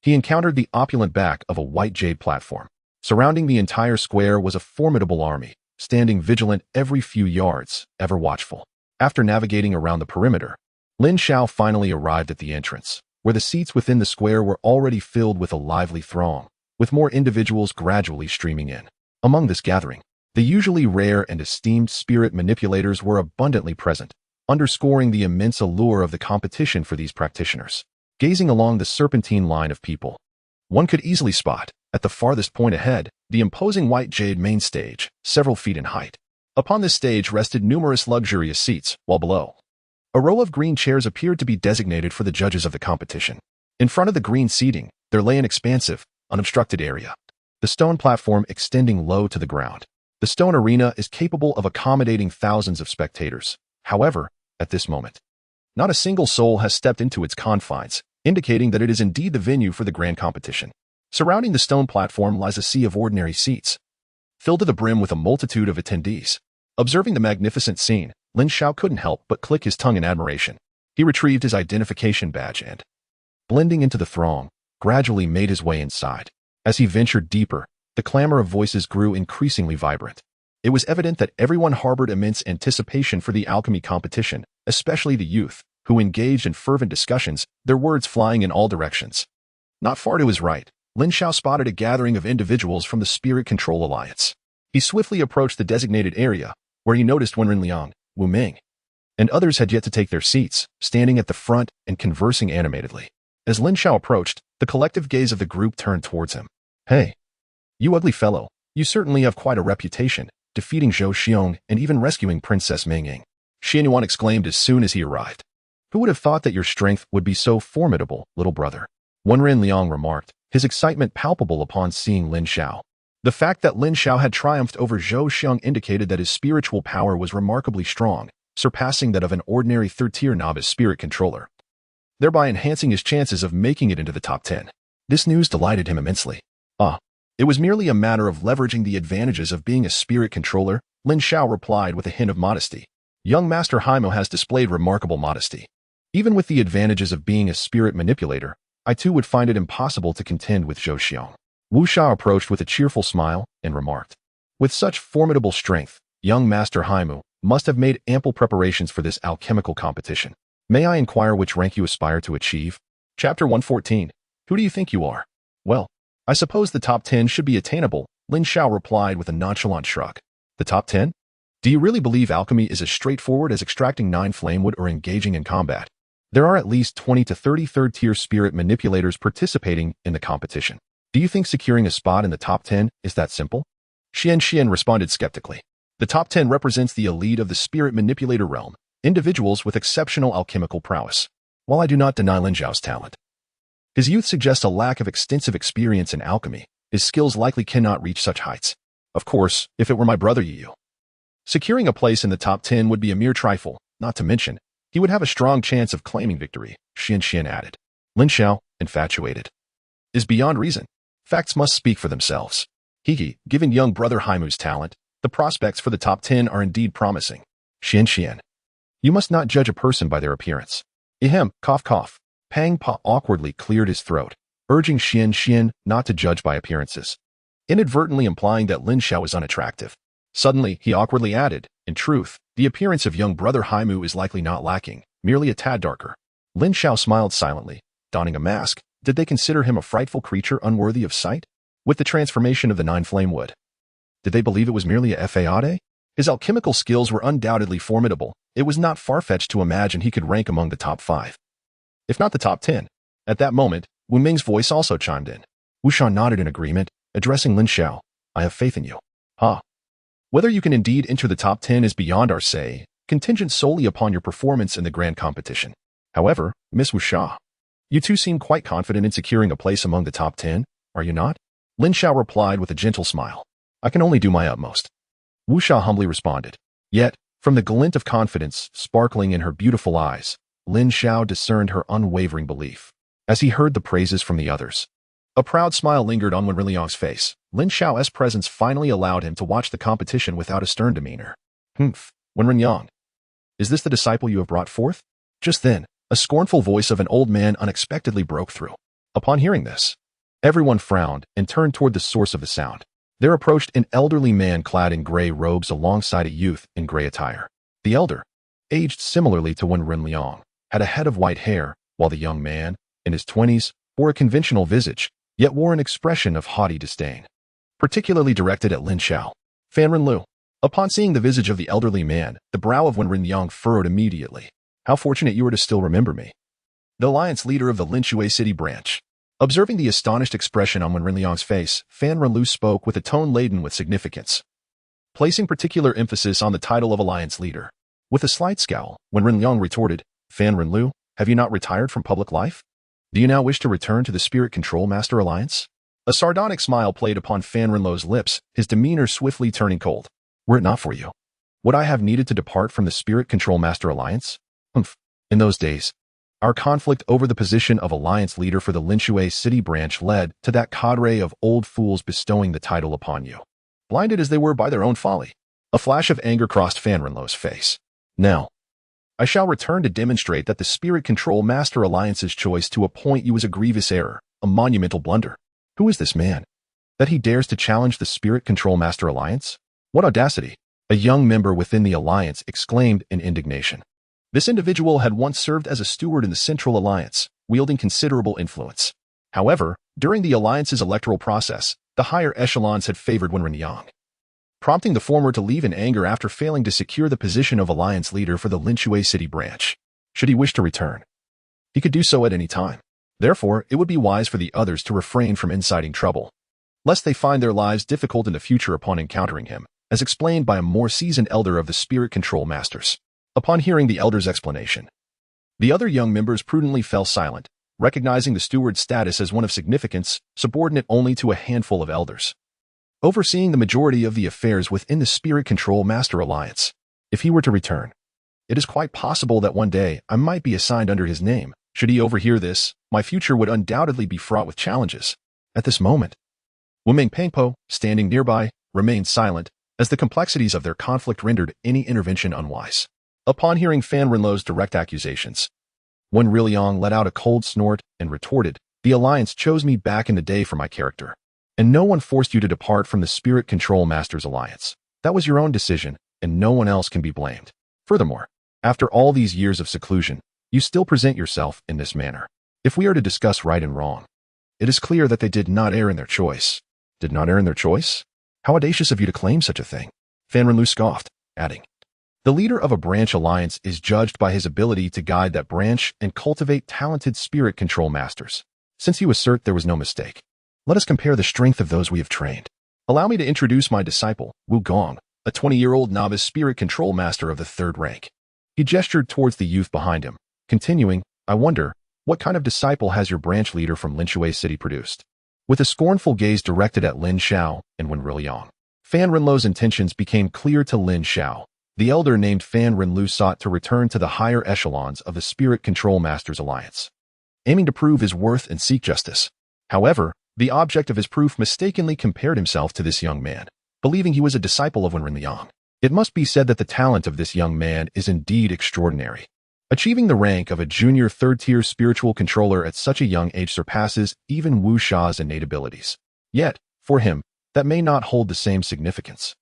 he encountered the opulent back of a white jade platform. Surrounding the entire square was a formidable army, standing vigilant every few yards, ever watchful. After navigating around the perimeter, Lin Xiao finally arrived at the entrance, where the seats within the square were already filled with a lively throng, with more individuals gradually streaming in. Among this gathering, the usually rare and esteemed spirit manipulators were abundantly present, underscoring the immense allure of the competition for these practitioners. Gazing along the serpentine line of people, one could easily spot, at the farthest point ahead, the imposing white jade main stage, several feet in height. Upon this stage rested numerous luxurious seats, while below, a row of green chairs appeared to be designated for the judges of the competition. In front of the green seating, there lay an expansive, unobstructed area, the stone platform extending low to the ground. The stone arena is capable of accommodating thousands of spectators. However, at this moment, not a single soul has stepped into its confines, indicating that it is indeed the venue for the grand competition. Surrounding the stone platform lies a sea of ordinary seats, filled to the brim with a multitude of attendees. Observing the magnificent scene, Lin Xiao couldn't help but click his tongue in admiration. He retrieved his identification badge and, blending into the throng, gradually made his way inside. As he ventured deeper, the clamor of voices grew increasingly vibrant. It was evident that everyone harbored immense anticipation for the alchemy competition, especially the youth, who engaged in fervent discussions, their words flying in all directions. Not far to his right, Lin Xiao spotted a gathering of individuals from the Spirit Control Alliance. He swiftly approached the designated area, where he noticed Wenren Liang, Wu Ming, and others had yet to take their seats, standing at the front and conversing animatedly. As Lin Xiao approached, the collective gaze of the group turned towards him. "Hey, you ugly fellow, you certainly have quite a reputation, defeating Zhou Xiong and even rescuing Princess Mingying," Xian Yuan exclaimed as soon as he arrived. "Who would have thought that your strength would be so formidable, little brother?" Wenren Liang remarked, his excitement palpable upon seeing Lin Xiao. The fact that Lin Xiao had triumphed over Zhou Xiong indicated that his spiritual power was remarkably strong, surpassing that of an ordinary third-tier novice spirit controller, thereby enhancing his chances of making it into the top 10. This news delighted him immensely. It was merely a matter of leveraging the advantages of being a spirit controller, Lin Xiao replied with a hint of modesty. Young Master Haimo has displayed remarkable modesty. Even with the advantages of being a spirit manipulator, I too would find it impossible to contend with Zhou Xiong. Wu Sha approached with a cheerful smile and remarked, "With such formidable strength, young Master Haimo must have made ample preparations for this alchemical competition. May I inquire which rank you aspire to achieve?" Chapter 114. Who do you think you are? Well, I suppose the top 10 should be attainable, Lin Xiao replied with a nonchalant shrug. The top 10? Do you really believe alchemy is as straightforward as extracting 9 flamewood or engaging in combat? There are at least 20 to 30 third-tier spirit manipulators participating in the competition. Do you think securing a spot in the top 10 is that simple? Xian responded skeptically. The top 10 represents the elite of the spirit manipulator realm, individuals with exceptional alchemical prowess. While I do not deny Lin Xiao's talent, his youth suggests a lack of extensive experience in alchemy. His skills likely cannot reach such heights. Of course, if it were my brother Yu, securing a place in the top 10 would be a mere trifle, not to mention, he would have a strong chance of claiming victory, Xian added. Lin Xiao, infatuated, is beyond reason. Facts must speak for themselves. Given young brother Haimu's talent, the prospects for the top 10 are indeed promising. Xian, you must not judge a person by their appearance. Ahem, cough cough. Pang Pa awkwardly cleared his throat, urging Xian not to judge by appearances, inadvertently implying that Lin Xiao is unattractive. Suddenly, he awkwardly added, in truth, the appearance of young brother Haimu is likely not lacking, merely a tad darker. Lin Xiao smiled silently, donning a mask. Did they consider him a frightful creature unworthy of sight? With the transformation of the 9 flamewood, did they believe it was merely a fade? His alchemical skills were undoubtedly formidable. It was not far-fetched to imagine he could rank among the top 5. If not the top 10. At that moment, Wu Ming's voice also chimed in. Wu Sha nodded in agreement, addressing Lin Xiao. I have faith in you. Whether you can indeed enter the top 10 is beyond our say, contingent solely upon your performance in the grand competition. However, Miss Wu Sha, you two seem quite confident in securing a place among the top 10, are you not? Lin Xiao replied with a gentle smile. I can only do my utmost. Wu Sha humbly responded. Yet, from the glint of confidence sparkling in her beautiful eyes, Lin Xiao discerned her unwavering belief. As he heard the praises from the others, a proud smile lingered on Wenren Liang's face. Lin Xiao's presence finally allowed him to watch the competition without a stern demeanor. Wenren Liang, is this the disciple you have brought forth? Just then, a scornful voice of an old man unexpectedly broke through. Upon hearing this, everyone frowned and turned toward the source of the sound. There approached an elderly man clad in gray robes alongside a youth in gray attire. The elder, aged similarly to Wenren Liang, had a head of white hair, while the young man, in his 20s, bore a conventional visage, yet wore an expression of haughty disdain, particularly directed at Lin Xiao. Fan Renlu. Upon seeing the visage of the elderly man, the brow of Wenren Liang furrowed immediately. How fortunate you are to still remember me. The alliance leader of the Lin Xiao City branch. Observing the astonished expression on Wenren Liang's face, Fan Renlu spoke with a tone laden with significance, placing particular emphasis on the title of alliance leader. With a slight scowl, Wenren Liang retorted, Fan Renlu, have you not retired from public life? Do you now wish to return to the Spirit Control Master Alliance? A sardonic smile played upon Fan Renlo's lips, his demeanor swiftly turning cold. Were it not for you, would I have needed to depart from the Spirit Control Master Alliance? Humph. In those days, our conflict over the position of Alliance leader for the Lin Xiao city branch led to that cadre of old fools bestowing the title upon you, blinded as they were by their own folly. A flash of anger crossed Fan Renlo's face. Now, I shall return to demonstrate that the Spirit Control Master Alliance's choice to appoint you is a grievous error, a monumental blunder. Who is this man, that he dares to challenge the Spirit Control Master Alliance? What audacity! A young member within the Alliance exclaimed in indignation. This individual had once served as a steward in the Central Alliance, wielding considerable influence. However, during the Alliance's electoral process, the higher echelons had favored Lin Xiao, prompting the former to leave in anger after failing to secure the position of Alliance leader for the Lin Xiao city branch. Should he wish to return, he could do so at any time. Therefore, it would be wise for the others to refrain from inciting trouble, lest they find their lives difficult in the future upon encountering him, as explained by a more seasoned elder of the Spirit Control Masters. Upon hearing the elder's explanation, the other young members prudently fell silent, recognizing the steward's status as one of significance, subordinate only to a handful of elders, overseeing the majority of the affairs within the Spirit Control Master Alliance. If he were to return, it is quite possible that one day I might be assigned under his name. Should he overhear this, my future would undoubtedly be fraught with challenges. At this moment, Wu Ming Pangpo, standing nearby, remained silent, as the complexities of their conflict rendered any intervention unwise. Upon hearing Fan Renlo's direct accusations, Wen Riliang let out a cold snort and retorted, "The Alliance chose me back in the day for my character, and no one forced you to depart from the Spirit Control Masters Alliance. That was your own decision, and no one else can be blamed. Furthermore, after all these years of seclusion, you still present yourself in this manner. If we are to discuss right and wrong, it is clear that they did not err in their choice." Did not err in their choice? How audacious of you to claim such a thing. Fan Renlu scoffed, adding, "The leader of a branch alliance is judged by his ability to guide that branch and cultivate talented Spirit Control Masters. Since you assert there was no mistake, let us compare the strength of those we have trained. Allow me to introduce my disciple, Wu Gong, a 20-year-old novice Spirit Control Master of the 3rd rank." He gestured towards the youth behind him, continuing, "I wonder, what kind of disciple has your branch leader from Lin Xiao City produced?" With a scornful gaze directed at Lin Xiao and Wen Riliang, Fan Renlo's intentions became clear to Lin Xiao. The elder named Fan Renlu sought to return to the higher echelons of the Spirit Control Masters Alliance, aiming to prove his worth and seek justice. However, the object of his proof mistakenly compared himself to this young man, believing he was a disciple of Wen Riliang. It must be said that the talent of this young man is indeed extraordinary. Achieving the rank of a junior 3rd-tier spiritual controller at such a young age surpasses even Wu Sha's innate abilities. Yet, for him, that may not hold the same significance.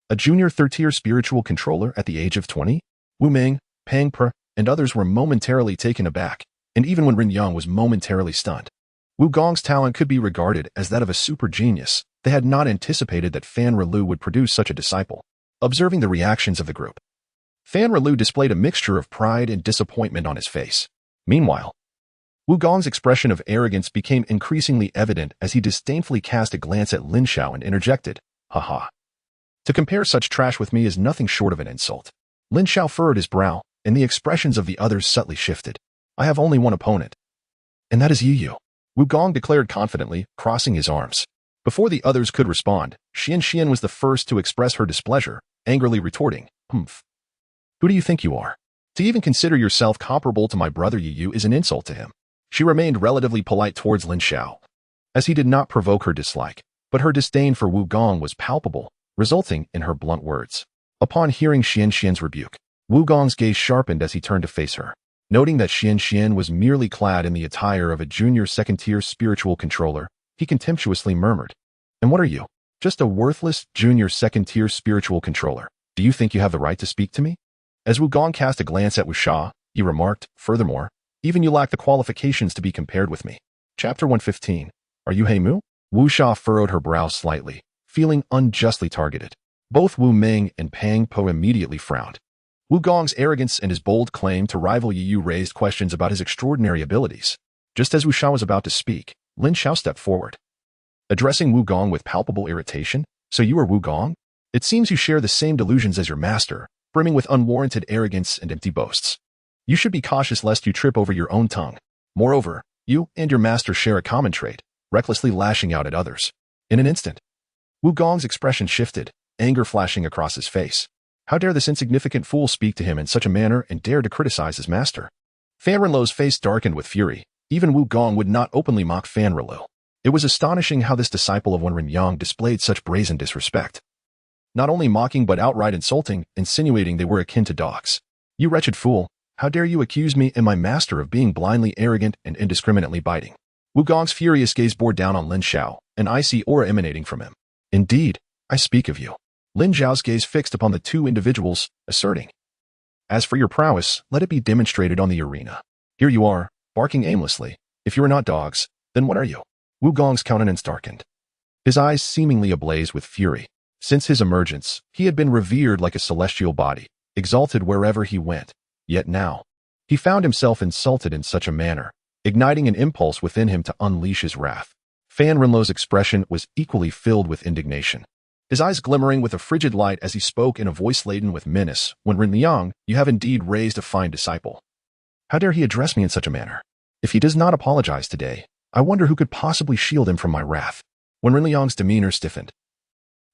A junior 3rd-tier spiritual controller at the age of 20? Wu Ming, Pang Pre, and others were momentarily taken aback, and even Wen Riliang was momentarily stunned. Wu Gong's talent could be regarded as that of a super genius. They had not anticipated that Fan Renlu would produce such a disciple. Observing the reactions of the group, Fan Renlu displayed a mixture of pride and disappointment on his face. Meanwhile, Wu Gong's expression of arrogance became increasingly evident as he disdainfully cast a glance at Lin Xiao and interjected, "Haha. To compare such trash with me is nothing short of an insult." Lin Xiao furrowed his brow, and the expressions of the others subtly shifted. "I have only one opponent, and that is Yu. Wu Gong declared confidently, crossing his arms. Before the others could respond, Xian was the first to express her displeasure, angrily retorting, "Humph. Who do you think you are? To even consider yourself comparable to my brother Yu is an insult to him." She remained relatively polite towards Lin Xiao, as he did not provoke her dislike, but her disdain for Wu Gong was palpable, resulting in her blunt words. Upon hearing Xian's rebuke, Wu Gong's gaze sharpened as he turned to face her. Noting that Xian was merely clad in the attire of a junior 2nd-tier spiritual controller, he contemptuously murmured, "And what are you? Just a worthless junior 2nd-tier spiritual controller. Do you think you have the right to speak to me?" As Wu Gong cast a glance at Wu Sha, he remarked, "Furthermore, even you lack the qualifications to be compared with me." Chapter 115. Are you Heimu? Wu Sha furrowed her brow slightly, feeling unjustly targeted. Both Wu Ming and Pang Po immediately frowned. Wu Gong's arrogance and his bold claim to rival Yu raised questions about his extraordinary abilities. Just as Wu Sha was about to speak, Lin Xiao stepped forward, addressing Wu Gong with palpable irritation. "So you are Wu Gong? It seems you share the same delusions as your master, brimming with unwarranted arrogance and empty boasts. You should be cautious lest you trip over your own tongue. Moreover, you and your master share a common trait, recklessly lashing out at others. In an instant, Wu Gong's expression shifted, anger flashing across his face. How dare this insignificant fool speak to him in such a manner and dare to criticize his master? Fan Renlo's face darkened with fury. Even Wu Gong would not openly mock Fan Renlo. It was astonishing how this disciple of Wen Renyang displayed such brazen disrespect. Not only mocking but outright insulting, insinuating they were akin to dogs. You wretched fool, how dare you accuse me and my master of being blindly arrogant and indiscriminately biting? Wu Gong's furious gaze bore down on Lin Xiao, an icy aura emanating from him. Indeed, I speak of you. Lin Xiao's gaze fixed upon the two individuals, asserting, as for your prowess, let it be demonstrated on the arena. Here you are, barking aimlessly. If you are not dogs, then what are you? Wu Gong's countenance darkened. His eyes seemingly ablaze with fury. Since his emergence, he had been revered like a celestial body, exalted wherever he went. Yet now, he found himself insulted in such a manner, igniting an impulse within him to unleash his wrath. Fan Renlo's expression was equally filled with indignation, his eyes glimmering with a frigid light as he spoke in a voice laden with menace. Wen Renyang, you have indeed raised a fine disciple. How dare he address me in such a manner? If he does not apologize today, I wonder who could possibly shield him from my wrath. Wen Renyang's demeanor stiffened.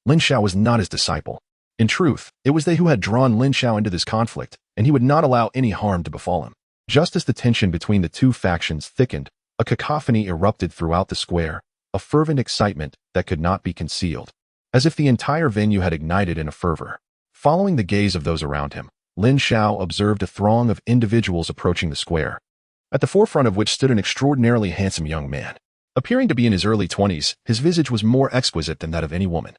Lin Xiao was not his disciple. In truth, it was they who had drawn Lin Xiao into this conflict, and he would not allow any harm to befall him. Just as the tension between the two factions thickened, a cacophony erupted throughout the square, a fervent excitement that could not be concealed, as if the entire venue had ignited in a fervor. Following the gaze of those around him, Lin Xiao observed a throng of individuals approaching the square, at the forefront of which stood an extraordinarily handsome young man. Appearing to be in his early 20s, his visage was more exquisite than that of any woman.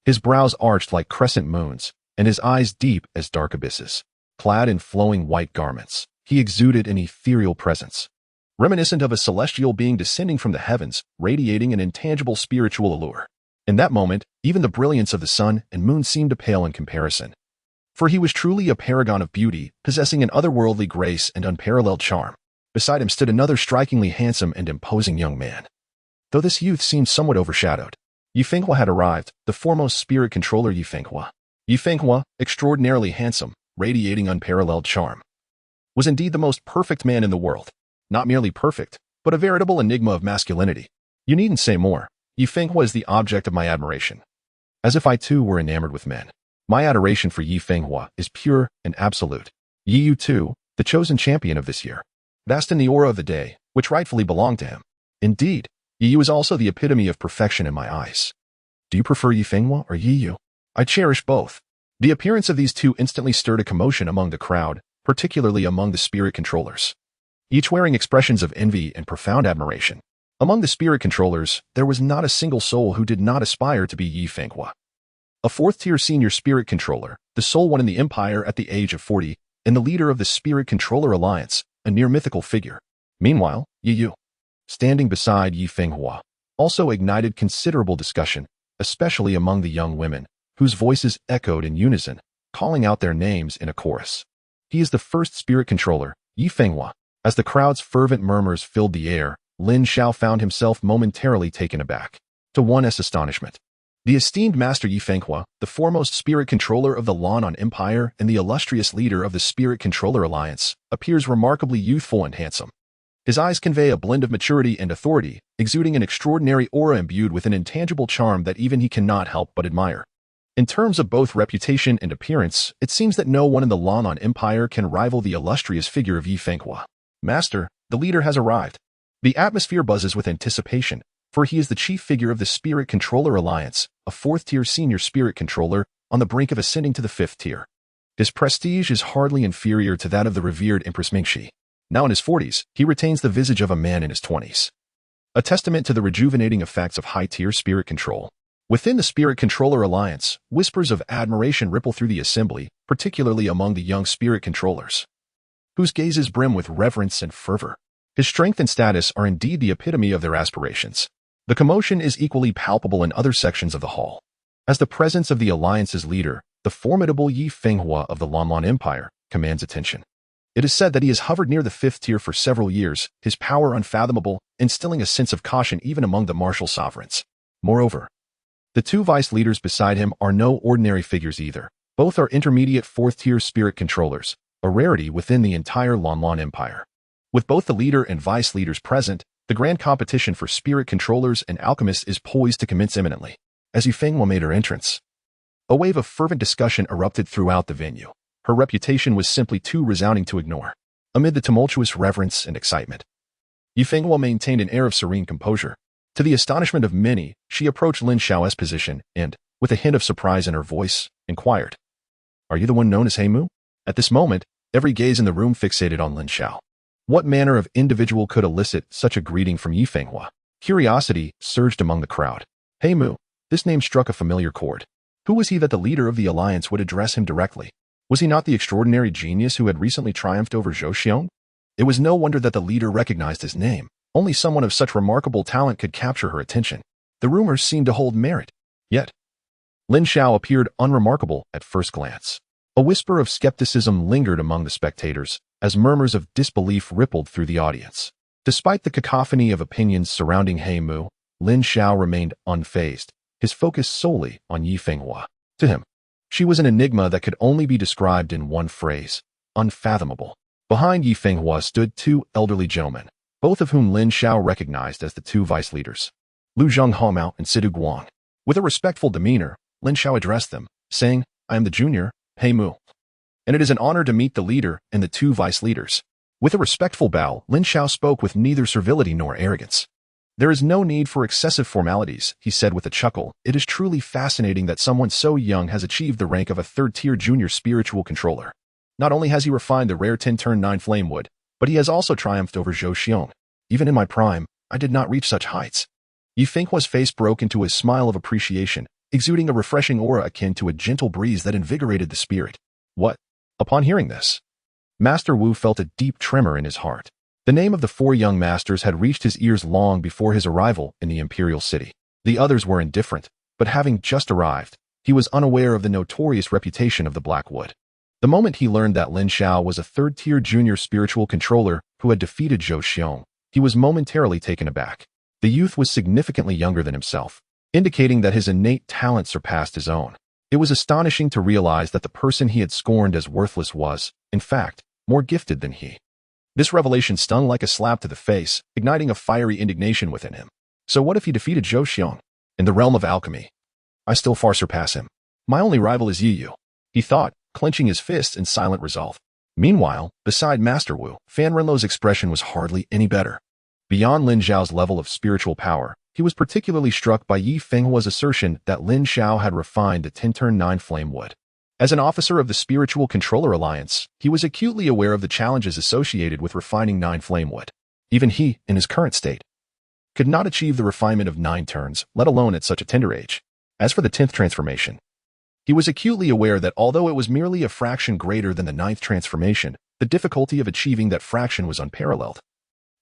His brows arched like crescent moons, and his eyes deep as dark abysses. Clad in flowing white garments, he exuded an ethereal presence, reminiscent of a celestial being descending from the heavens, radiating an intangible spiritual allure. In that moment, even the brilliance of the sun and moon seemed to pale in comparison. For he was truly a paragon of beauty, possessing an otherworldly grace and unparalleled charm. Beside him stood another strikingly handsome and imposing young man, though this youth seemed somewhat overshadowed. Yi Fenghua had arrived, the foremost spirit controller Yi Fenghua. Yi Fenghua, extraordinarily handsome, radiating unparalleled charm, was indeed the most perfect man in the world. Not merely perfect, but a veritable enigma of masculinity. You needn't say more. Yi Fenghua is the object of my admiration. As if I too were enamored with men. My adoration for Yi Fenghua is pure and absolute. Yi Yu too, the chosen champion of this year, basked in the aura of the day, which rightfully belonged to him. Indeed, Yi Yu is also the epitome of perfection in my eyes. Do you prefer Yi Fenghua or Yi Yu? I cherish both. The appearance of these two instantly stirred a commotion among the crowd, particularly among the spirit controllers, each wearing expressions of envy and profound admiration. Among the spirit controllers, there was not a single soul who did not aspire to be Yi Fenghua. A fourth-tier senior spirit controller, the sole one in the empire at the age of 40, and the leader of the Spirit Controller Alliance, a near-mythical figure. Meanwhile, Yi Yu, standing beside Yi Fenghua, also ignited considerable discussion, especially among the young women, whose voices echoed in unison, calling out their names in a chorus. He is the first spirit controller, Yi Fenghua. As the crowd's fervent murmurs filled the air, Lin Xiao found himself momentarily taken aback. To one's astonishment, the esteemed master Yi Fenghua, the foremost spirit controller of the Lan Empire and the illustrious leader of the Spirit Controller Alliance, appears remarkably youthful and handsome. His eyes convey a blend of maturity and authority, exuding an extraordinary aura imbued with an intangible charm that even he cannot help but admire. In terms of both reputation and appearance, it seems that no one in the Lan Empire can rival the illustrious figure of Yi Fenghua. Master, the leader has arrived. The atmosphere buzzes with anticipation, for he is the chief figure of the Spirit Controller Alliance, a fourth-tier senior spirit controller on the brink of ascending to the fifth tier. His prestige is hardly inferior to that of the revered Empress Mingxi. Now in his 40s, he retains the visage of a man in his 20s. A testament to the rejuvenating effects of high-tier spirit control. Within the Spirit Controller Alliance, whispers of admiration ripple through the assembly, particularly among the young spirit controllers, whose gazes brim with reverence and fervor. His strength and status are indeed the epitome of their aspirations. The commotion is equally palpable in other sections of the hall, as the presence of the Alliance's leader, the formidable Yi Fenghua of the Lan Empire, commands attention. It is said that he has hovered near the fifth tier for several years, his power unfathomable, instilling a sense of caution even among the martial sovereigns. Moreover, the two vice leaders beside him are no ordinary figures either. Both are intermediate fourth-tier spirit controllers, a rarity within the entire Lan Empire. With both the leader and vice leaders present, The grand competition for spirit controllers and alchemists is poised to commence imminently. As Yifenghua made her entrance, a wave of fervent discussion erupted throughout the venue. Her reputation was simply too resounding to ignore. Amid the tumultuous reverence and excitement, Yifenghua maintained an air of serene composure. To the astonishment of many, she approached Lin Xiao's position and, with a hint of surprise in her voice, inquired, "Are you the one known as Heimu?" At this moment, every gaze in the room fixated on Lin Xiao. What manner of individual could elicit such a greeting from Yifenghua? Curiosity surged among the crowd. Heimu, this name struck a familiar chord. Who was he that the leader of the alliance would address him directly? Was he not the extraordinary genius who had recently triumphed over Zhou Xiong? It was no wonder that the leader recognized his name. Only someone of such remarkable talent could capture her attention. The rumors seemed to hold merit. Yet, Lin Xiao appeared unremarkable at first glance. A whisper of skepticism lingered among the spectators, as murmurs of disbelief rippled through the audience. Despite the cacophony of opinions surrounding Heimu, Lin Xiao remained unfazed, his focus solely on Yifenghua. To him, she was an enigma that could only be described in one phrase: unfathomable. Behind Yifenghua stood two elderly gentlemen, both of whom Lin Xiao recognized as the two vice leaders, Lu Zhonghomao and Sidu Guang. With a respectful demeanor, Lin Xiao addressed them, saying, "I am the junior, Heimu, and it is an honor to meet the leader and the two vice leaders." With a respectful bow, Lin Xiao spoke with neither servility nor arrogance. "There is no need for excessive formalities," he said with a chuckle. "It is truly fascinating that someone so young has achieved the rank of a third-tier junior spiritual controller. Not only has he refined the rare 10-turn-9 flame wood, but he has also triumphed over Zhou Xiong. Even in my prime, I did not reach such heights." Yifenghua's face broke into a smile of appreciation, exuding a refreshing aura akin to a gentle breeze that invigorated the spirit. What? Upon hearing this, Master Wu felt a deep tremor in his heart. The name of the four young masters had reached his ears long before his arrival in the imperial city. The others were indifferent, but having just arrived, he was unaware of the notorious reputation of the Blackwood. The moment he learned that Lin Xiao was a third-tier junior spiritual controller who had defeated Zhou Xiong, he was momentarily taken aback. The youth was significantly younger than himself, indicating that his innate talent surpassed his own. It was astonishing to realize that the person he had scorned as worthless was, in fact, more gifted than he. This revelation stung like a slap to the face, igniting a fiery indignation within him. So what if he defeated Zhou Xiong? In the realm of alchemy, I still far surpass him. My only rival is Yu, he thought, clenching his fists in silent resolve. Meanwhile, beside Master Wu, Fan Renlo's expression was hardly any better. Beyond Lin Xiao's level of spiritual power, he was particularly struck by Yifenghua's assertion that Lin Xiao had refined the 10-turn-9 flame wood. As an officer of the Spiritual Controller Alliance, he was acutely aware of the challenges associated with refining 9 flame wood. Even he, in his current state, could not achieve the refinement of 9 turns, let alone at such a tender age. As for the 10th transformation, he was acutely aware that although it was merely a fraction greater than the 9th transformation, the difficulty of achieving that fraction was unparalleled,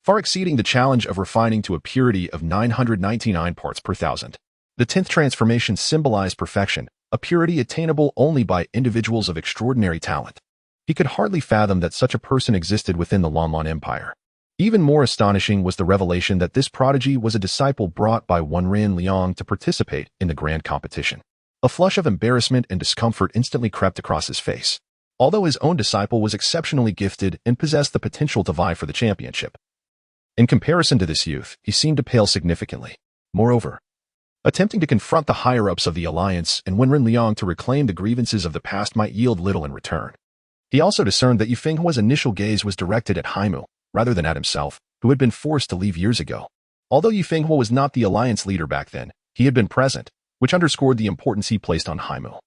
far exceeding the challenge of refining to a purity of 999 parts per thousand. The 10th transformation symbolized perfection, a purity attainable only by individuals of extraordinary talent. He could hardly fathom that such a person existed within the Lanlan Empire. Even more astonishing was the revelation that this prodigy was a disciple brought by Wenren Liang to participate in the grand competition. A flush of embarrassment and discomfort instantly crept across his face. Although his own disciple was exceptionally gifted and possessed the potential to vie for the championship, in comparison to this youth, he seemed to pale significantly. Moreover, attempting to confront the higher-ups of the alliance and Wenren Liang to reclaim the grievances of the past might yield little in return. He also discerned that Yifenghua's initial gaze was directed at Heimu, rather than at himself, who had been forced to leave years ago. Although Yifenghua was not the alliance leader back then, he had been present, which underscored the importance he placed on Heimu.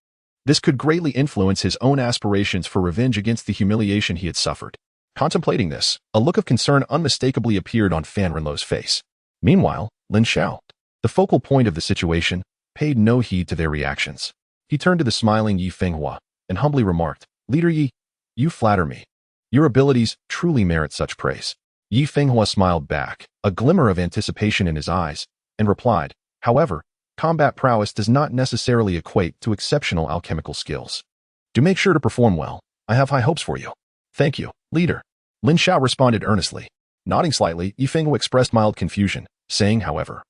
This could greatly influence his own aspirations for revenge against the humiliation he had suffered. Contemplating this, a look of concern unmistakably appeared on Fan Renlo's face. Meanwhile, Lin Xiao, the focal point of the situation, paid no heed to their reactions. He turned to the smiling Yifenghua and humbly remarked, "Leader Yi, you flatter me. Your abilities truly merit such praise." Yifenghua smiled back, a glimmer of anticipation in his eyes, and replied, "However, combat prowess does not necessarily equate to exceptional alchemical skills. Do make sure to perform well. I have high hopes for you." "Thank you, leader." Lin Xiao responded earnestly. Nodding slightly, Yifenghua expressed mild confusion, saying, however,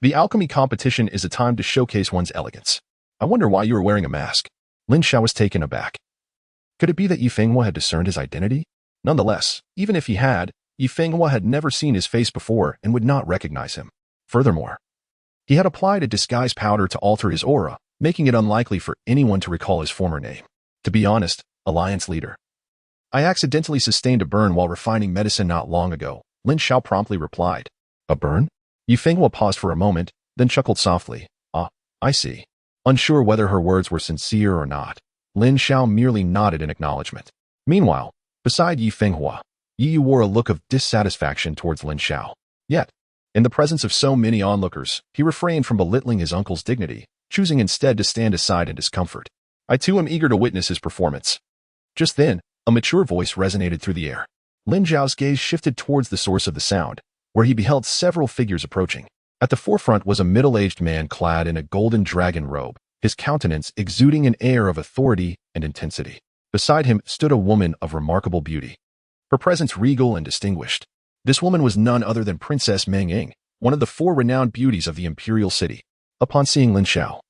"The alchemy competition is a time to showcase one's elegance. I wonder why you are wearing a mask." Lin Xiao was taken aback. Could it be that Yifenghua had discerned his identity? Nonetheless, even if he had, Yi Fenghua had never seen his face before and would not recognize him. Furthermore, he had applied a disguise powder to alter his aura, making it unlikely for anyone to recall his former name. To be honest, Alliance Leader. I accidentally sustained a burn while refining medicine not long ago, Lin Xiao promptly replied. A burn? Yi Fenghua paused for a moment, then chuckled softly. Ah, I see. Unsure whether her words were sincere or not, Lin Xiao merely nodded in acknowledgement. Meanwhile, beside Yi Fenghua, Yi Yu wore a look of dissatisfaction towards Lin Xiao. Yet, in the presence of so many onlookers, he refrained from belittling his uncle's dignity, choosing instead to stand aside in discomfort. I too am eager to witness his performance. Just then, a mature voice resonated through the air. Lin Xiao's gaze shifted towards the source of the sound, where he beheld several figures approaching. At the forefront was a middle-aged man clad in a golden dragon robe, his countenance exuding an air of authority and intensity. Beside him stood a woman of remarkable beauty, her presence regal and distinguished. This woman was none other than Princess Meng Ying, one of the 4 renowned beauties of the imperial city. Upon seeing Lin Xiao,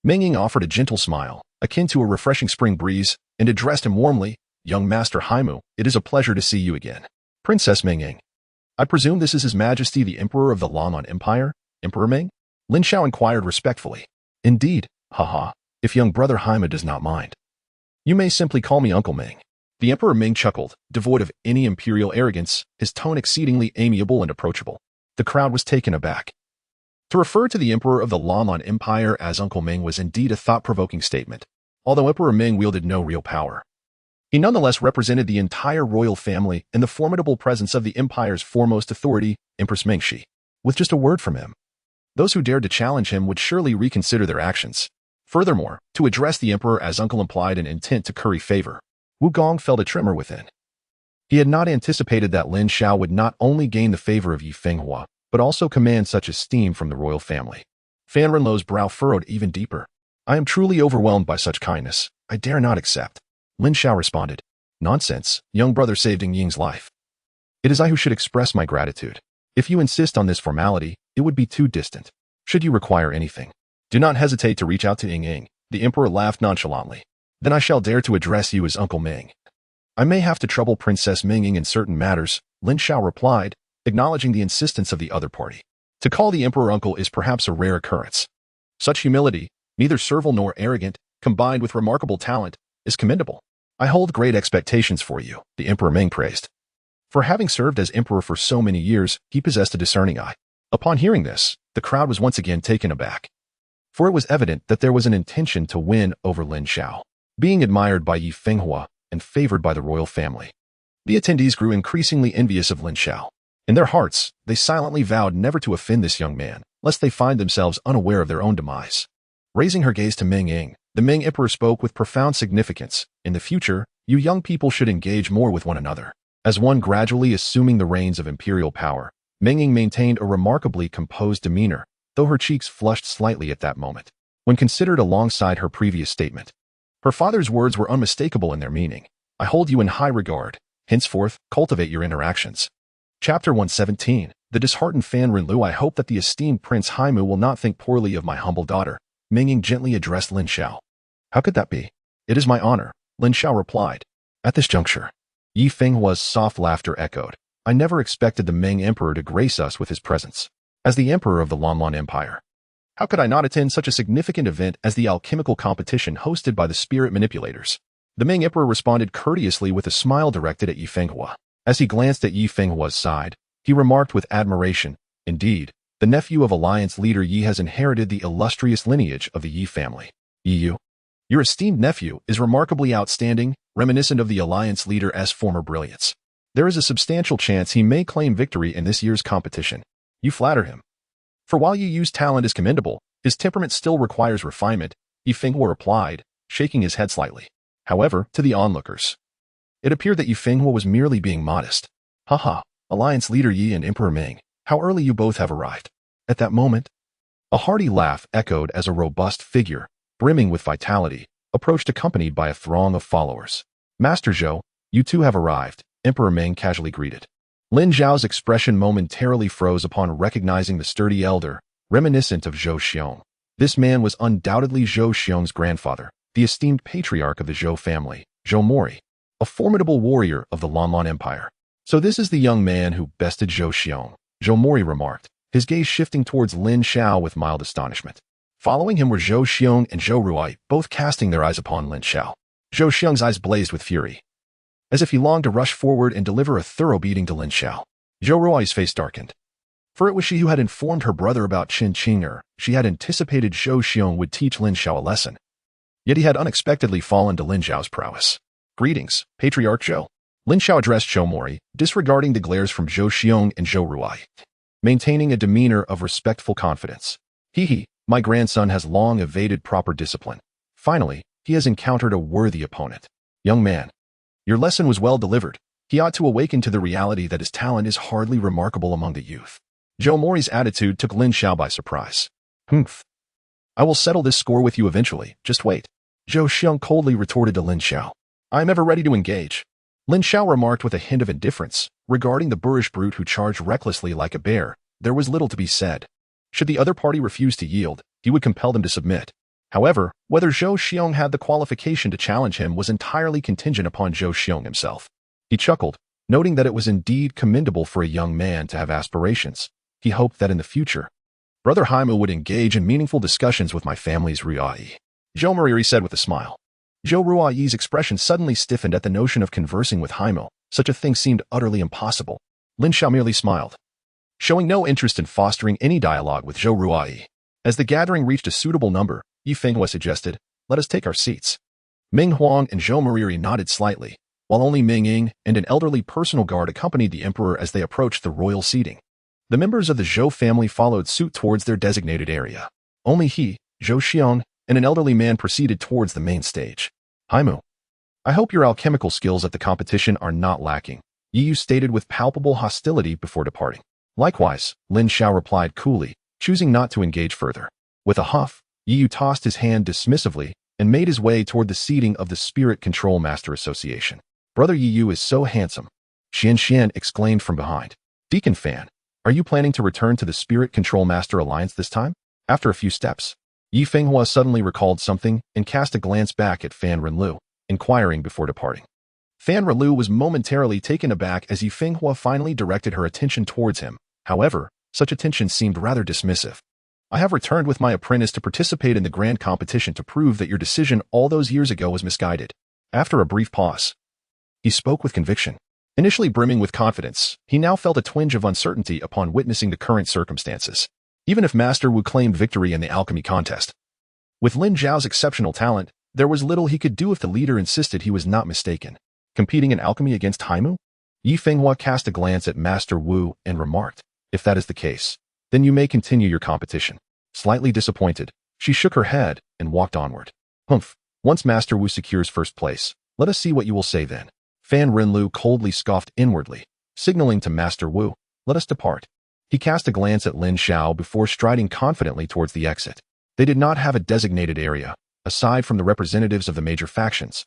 Meng Ying offered a gentle smile, akin to a refreshing spring breeze, and addressed him warmly. Young Master Haimu, it is a pleasure to see you again. Princess Meng Ying. I presume this is His Majesty the Emperor of the Lanlan Empire, Emperor Meng? Lin Xiao inquired respectfully. Indeed, haha, if young brother Haimu does not mind. You may simply call me Uncle Meng. The Emperor Ming chuckled, devoid of any imperial arrogance, his tone exceedingly amiable and approachable. The crowd was taken aback. To refer to the Emperor of the Lanlan Empire as Uncle Ming was indeed a thought-provoking statement, although Emperor Ming wielded no real power. He nonetheless represented the entire royal family in the formidable presence of the empire's foremost authority, Empress Mengxi. With just a word from him, those who dared to challenge him would surely reconsider their actions. Furthermore, to address the emperor as uncle implied an intent to curry favor. Wu Gong felt a tremor within. He had not anticipated that Lin Xiao would not only gain the favor of Yi Fenghua, but also command such esteem from the royal family. Fan Renlo's brow furrowed even deeper. I am truly overwhelmed by such kindness. I dare not accept. Lin Xiao responded. Nonsense, young brother saved Ying Ying's life. It is I who should express my gratitude. If you insist on this formality, it would be too distant. Should you require anything, do not hesitate to reach out to Ying Ying. The emperor laughed nonchalantly. Then I shall dare to address you as Uncle Ming. I may have to trouble Princess Ming Ying in certain matters, Lin Xiao replied, acknowledging the insistence of the other party. To call the emperor uncle is perhaps a rare occurrence. Such humility, neither servile nor arrogant, combined with remarkable talent, is commendable. I hold great expectations for you, the Emperor Ming praised. For having served as emperor for so many years, he possessed a discerning eye. Upon hearing this, the crowd was once again taken aback. For it was evident that there was an intention to win over Lin Xiao, being admired by Yi Fenghua and favored by the royal family. The attendees grew increasingly envious of Lin Xiao. In their hearts, they silently vowed never to offend this young man, lest they find themselves unaware of their own demise. Raising her gaze to Meng Ying, the Ming Emperor spoke with profound significance. In the future, you young people should engage more with one another. As one gradually assuming the reins of imperial power, Meng Ying maintained a remarkably composed demeanor, though her cheeks flushed slightly at that moment. When considered alongside her previous statement, her father's words were unmistakable in their meaning. I hold you in high regard. Henceforth, cultivate your interactions. Chapter 117. The disheartened Fan Renlu. I hope that the esteemed Prince Haimu will not think poorly of my humble daughter. Meng Ying gently addressed Lin Xiao. How could that be? It is my honor, Lin Xiao replied. At this juncture, Yi Fenghua's soft laughter echoed. I never expected the Ming Emperor to grace us with his presence. As the Emperor of the Lanlan Empire, how could I not attend such a significant event as the alchemical competition hosted by the spirit manipulators? The Ming Emperor responded courteously with a smile directed at Yi Fenghua. As he glanced at Yi Fenghua's side, he remarked with admiration, indeed, the nephew of Alliance leader Yi has inherited the illustrious lineage of the Yi family. Yi Yu, your esteemed nephew is remarkably outstanding, reminiscent of the Alliance leader's former brilliance. There is a substantial chance he may claim victory in this year's competition. You flatter him. For while Yi Yu's talent is commendable, his temperament still requires refinement, Yi Fenghua replied, shaking his head slightly. However, to the onlookers, it appeared that Yi Fenghua was merely being modest. Haha, Alliance leader Yi and Emperor Ming, how early you both have arrived. At that moment, a hearty laugh echoed as a robust figure, brimming with vitality, approached accompanied by a throng of followers. Master Zhou, you too have arrived, Emperor Ming casually greeted. Lin Xiao's expression momentarily froze upon recognizing the sturdy elder, reminiscent of Zhou Xiong. This man was undoubtedly Zhou Xiong's grandfather, the esteemed patriarch of the Zhou family, Zhou Mori, a formidable warrior of the Lanlan Empire. So this is the young man who bested Zhou Xiong, Zhou Mori remarked, his gaze shifting towards Lin Xiao with mild astonishment. Following him were Zhou Xiong and Zhou Ruai, both casting their eyes upon Lin Xiao. Zhou Xiong's eyes blazed with fury, as if he longed to rush forward and deliver a thorough beating to Lin Xiao. Zhou Ruai's face darkened, for it was she who had informed her brother about Qin Qinger. She had anticipated Zhou Xiong would teach Lin Xiao a lesson. Yet he had unexpectedly fallen to Lin Xiao's prowess. Greetings, Patriarch Zhou. Lin Xiao addressed Zhou Mori, disregarding the glares from Zhou Xiong and Zhou Ruai, maintaining a demeanor of respectful confidence. My grandson has long evaded proper discipline. Finally, he has encountered a worthy opponent. Young man, your lesson was well delivered. He ought to awaken to the reality that his talent is hardly remarkable among the youth. Zhou Mori's attitude took Lin Xiao by surprise. I will settle this score with you eventually, just wait. Zhou Xiong coldly retorted to Lin Xiao. I am ever ready to engage. Lin Xiao remarked with a hint of indifference. Regarding the boorish brute who charged recklessly like a bear, there was little to be said. Should the other party refuse to yield, he would compel them to submit. However, whether Zhou Xiong had the qualification to challenge him was entirely contingent upon Zhou Xiong himself. He chuckled, noting that it was indeed commendable for a young man to have aspirations. He hoped that in the future, Brother Haimu would engage in meaningful discussions with my family's Ruai. Zhou Mori said with a smile. Zhou Ruai's expression suddenly stiffened at the notion of conversing with Haimu. Such a thing seemed utterly impossible. Lin Xiao merely smiled, showing no interest in fostering any dialogue with Zhou Ruai. As the gathering reached a suitable number, Yi Fenghua suggested, let us take our seats. Ming Huang and Zhou Mori nodded slightly, while only Ming Ying and an elderly personal guard accompanied the emperor as they approached the royal seating. The members of the Zhou family followed suit towards their designated area. Only he, Zhou Xiong, and an elderly man proceeded towards the main stage. Haimu, I hope your alchemical skills at the competition are not lacking, Yi Yu stated with palpable hostility before departing. Likewise, Lin Xiao replied coolly, choosing not to engage further. With a huff, Yi Yu tossed his hand dismissively and made his way toward the seating of the Spirit Control Master Association. Brother Yi Yu is so handsome, Xian exclaimed from behind. Deacon Fan, are you planning to return to the Spirit Control Master Alliance this time? After a few steps, Yi Fenghua suddenly recalled something and cast a glance back at Fan Renlu, inquiring before departing. Fan Renlu was momentarily taken aback as Yi Fenghua finally directed her attention towards him. However, such attention seemed rather dismissive. I have returned with my apprentice to participate in the grand competition to prove that your decision all those years ago was misguided. After a brief pause, he spoke with conviction. Initially brimming with confidence, he now felt a twinge of uncertainty upon witnessing the current circumstances. Even if Master Wu claimed victory in the alchemy contest, with Lin Zhao's exceptional talent, there was little he could do if the leader insisted he was not mistaken. Competing in alchemy against Haimu? Yi Fenghua cast a glance at Master Wu and remarked, if that is the case, then you may continue your competition. Slightly disappointed, she shook her head and walked onward. Once Master Wu secures first place, let us see what you will say then. Fan Renlu coldly scoffed inwardly, signaling to Master Wu, let us depart. He cast a glance at Lin Xiao before striding confidently towards the exit. They did not have a designated area, aside from the representatives of the major factions.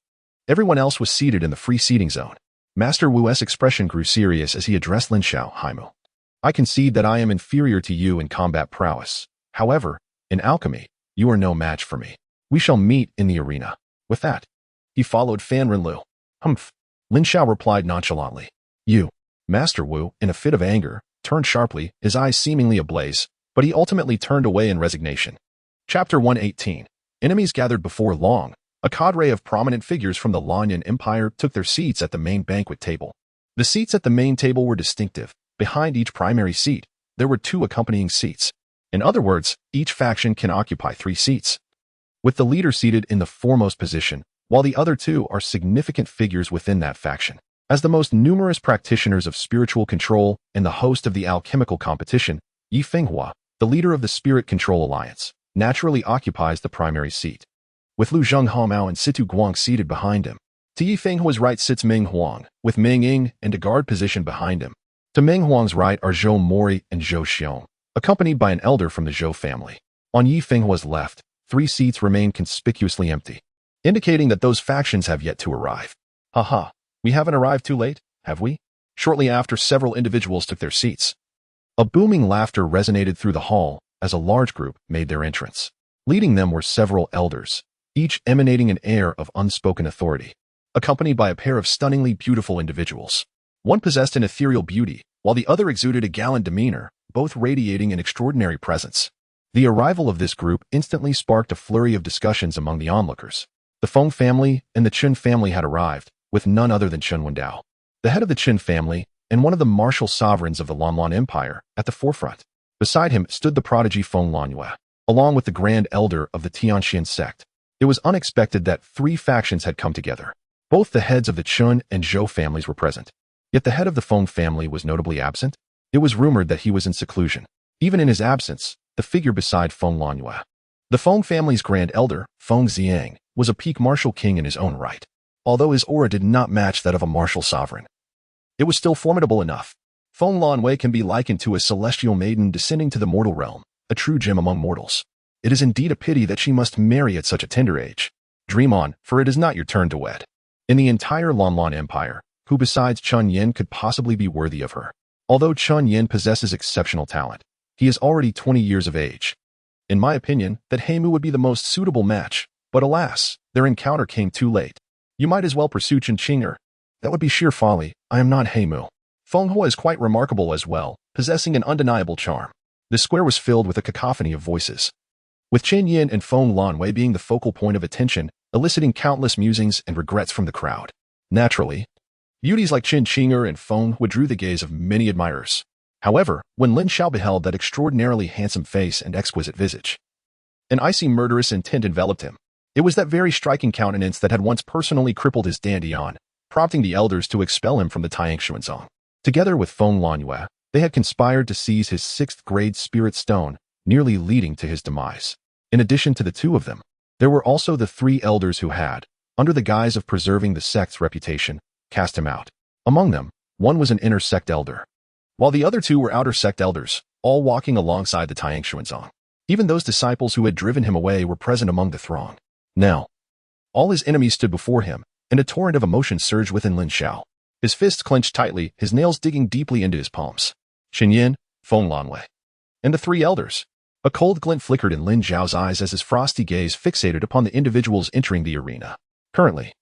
Everyone else was seated in the free seating zone. Master Wu's expression grew serious as he addressed Lin Xiao. Haimu, I concede that I am inferior to you in combat prowess. However, in alchemy, you are no match for me. We shall meet in the arena. With that, he followed Fan Renlu. Lin Xiao replied nonchalantly. You, Master Wu, in a fit of anger, turned sharply, his eyes seemingly ablaze, but he ultimately turned away in resignation. Chapter 118. Enemies gathered before long. A cadre of prominent figures from the Lanyan Empire took their seats at the main banquet table. The seats at the main table were distinctive. Behind each primary seat, there were 2 accompanying seats. In other words, each faction can occupy 3 seats, with the leader seated in the foremost position, while the other 2 are significant figures within that faction. As the most numerous practitioners of spiritual control and the host of the alchemical competition, Yi Fenghua, the leader of the Spirit Control Alliance, naturally occupies the primary seat, with Lu Zhenghao and Situ Guang seated behind him. To Yi Fenghua's right sits Ming Huang, with Ming Ying and a guard position behind him. To Ming Huang's right are Zhou Mori and Zhou Xiong, accompanied by an elder from the Zhou family. On Yi Fenghua's left, 3 seats remain conspicuously empty, indicating that those factions have yet to arrive. Haha, we haven't arrived too late, have we? Shortly after, several individuals took their seats. A booming laughter resonated through the hall as a large group made their entrance. Leading them were several elders, each emanating an air of unspoken authority, accompanied by a pair of stunningly beautiful individuals. One possessed an ethereal beauty, while the other exuded a gallant demeanor, both radiating an extraordinary presence. The arrival of this group instantly sparked a flurry of discussions among the onlookers. The Feng family and the Qin family had arrived, with none other than Chen Wendao, the head of the Qin family and one of the martial sovereigns of the Lanlan Empire, at the forefront. Beside him stood the prodigy Feng Lanyue, along with the grand elder of the Celestial Sect. It was unexpected that three factions had come together. Both the heads of the Chun and Zhou families were present. Yet the head of the Feng family was notably absent. It was rumored that he was in seclusion. Even in his absence, the figure beside Feng Lanyue, the Feng family's grand elder, Feng Xiang, was a peak martial king in his own right. Although his aura did not match that of a martial sovereign, it was still formidable enough. Feng Lanyue can be likened to a celestial maiden descending to the mortal realm, a true gem among mortals. It is indeed a pity that she must marry at such a tender age. Dream on, for it is not your turn to wed. In the entire Lanlan Empire, who besides Chun Yin could possibly be worthy of her? Although Chun Yin possesses exceptional talent, he is already 20 years of age. In my opinion, that Heimu would be the most suitable match, but alas, their encounter came too late. You might as well pursue Chen Qinger. That would be sheer folly. I am not Heimu. Feng Hua is quite remarkable as well, possessing an undeniable charm. The square was filled with a cacophony of voices, with Chen Yin and Feng Lanyue being the focal point of attention, eliciting countless musings and regrets from the crowd. Naturally, beauties like Chen Qinger and Feng Hua drew the gaze of many admirers. However, when Lin Xiao beheld that extraordinarily handsome face and exquisite visage, an icy murderous intent enveloped him. It was that very striking countenance that had once personally crippled his dandian, prompting the elders to expel him from the Taiyang. Together with Feng Lanyue, they had conspired to seize his 6th-grade spirit stone, nearly leading to his demise. In addition to the two of them, there were also the 3 elders who had, under the guise of preserving the sect's reputation, cast him out. Among them, one was an inner sect elder, while the other 2 were outer sect elders, all walking alongside the Taiyang. Even those disciples who had driven him away were present among the throng. Now, all his enemies stood before him, and a torrent of emotion surged within Lin Xiao. His fists clenched tightly, his nails digging deeply into his palms. Chen Yin, Feng Lanyue, and the 3 elders. A cold glint flickered in Lin Xiao's eyes as his frosty gaze fixated upon the individuals entering the arena. Currently,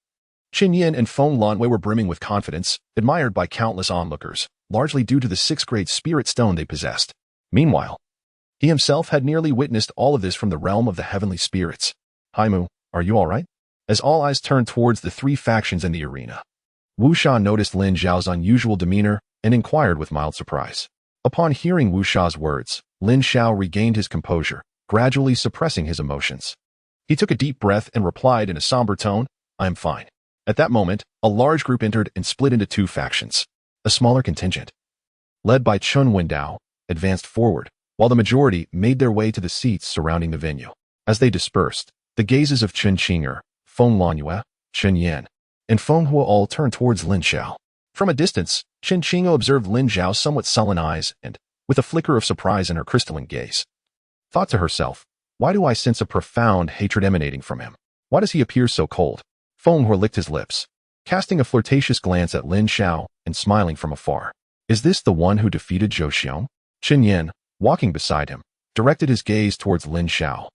Chen Yin and Feng Lanyue were brimming with confidence, admired by countless onlookers, largely due to the 6th-grade spirit stone they possessed. Meanwhile, he himself had nearly witnessed all of this from the realm of the heavenly spirits. Heimu, are you all right? As all eyes turned towards the 3 factions in the arena, Wu Sha noticed Lin Xiao's unusual demeanor and inquired with mild surprise. Upon hearing Wu Sha's words, Lin Xiao regained his composure, gradually suppressing his emotions. He took a deep breath and replied in a somber tone, I am fine. At that moment, a large group entered and split into 2 factions. A smaller contingent, led by Chen Wendao, advanced forward, while the majority made their way to the seats surrounding the venue. As they dispersed, the gazes of Chen Qinger, Feng Lanyue, Chen Yan, and Feng Hua all turned towards Lin Xiao. From a distance, Chen Qinger observed Lin Xiao's somewhat sullen eyes and, with a flicker of surprise in her crystalline gaze, thought to herself, why do I sense a profound hatred emanating from him? Why does he appear so cold? Feng Hua licked his lips, casting a flirtatious glance at Lin Xiao and smiling from afar. Is this the one who defeated Zhou Xiong? Chen Yan, walking beside him, directed his gaze towards Lin Xiao.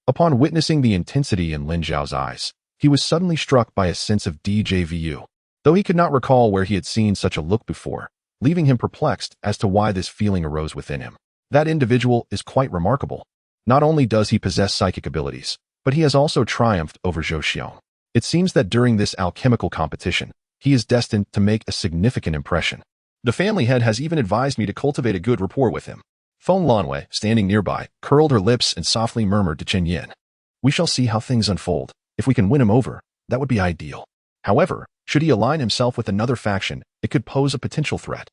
Upon witnessing the intensity in Lin Xiao's eyes, he was suddenly struck by a sense of déjà vu, though he could not recall where he had seen such a look before, leaving him perplexed as to why this feeling arose within him. That individual is quite remarkable. Not only does he possess psychic abilities, but he has also triumphed over Zhou Xiong. It seems that during this alchemical competition, he is destined to make a significant impression. The family head has even advised me to cultivate a good rapport with him. Feng Lanyue, standing nearby, curled her lips and softly murmured to Chen Yin. We shall see how things unfold. If we can win him over, that would be ideal. However, should he align himself with another faction, it could pose a potential threat.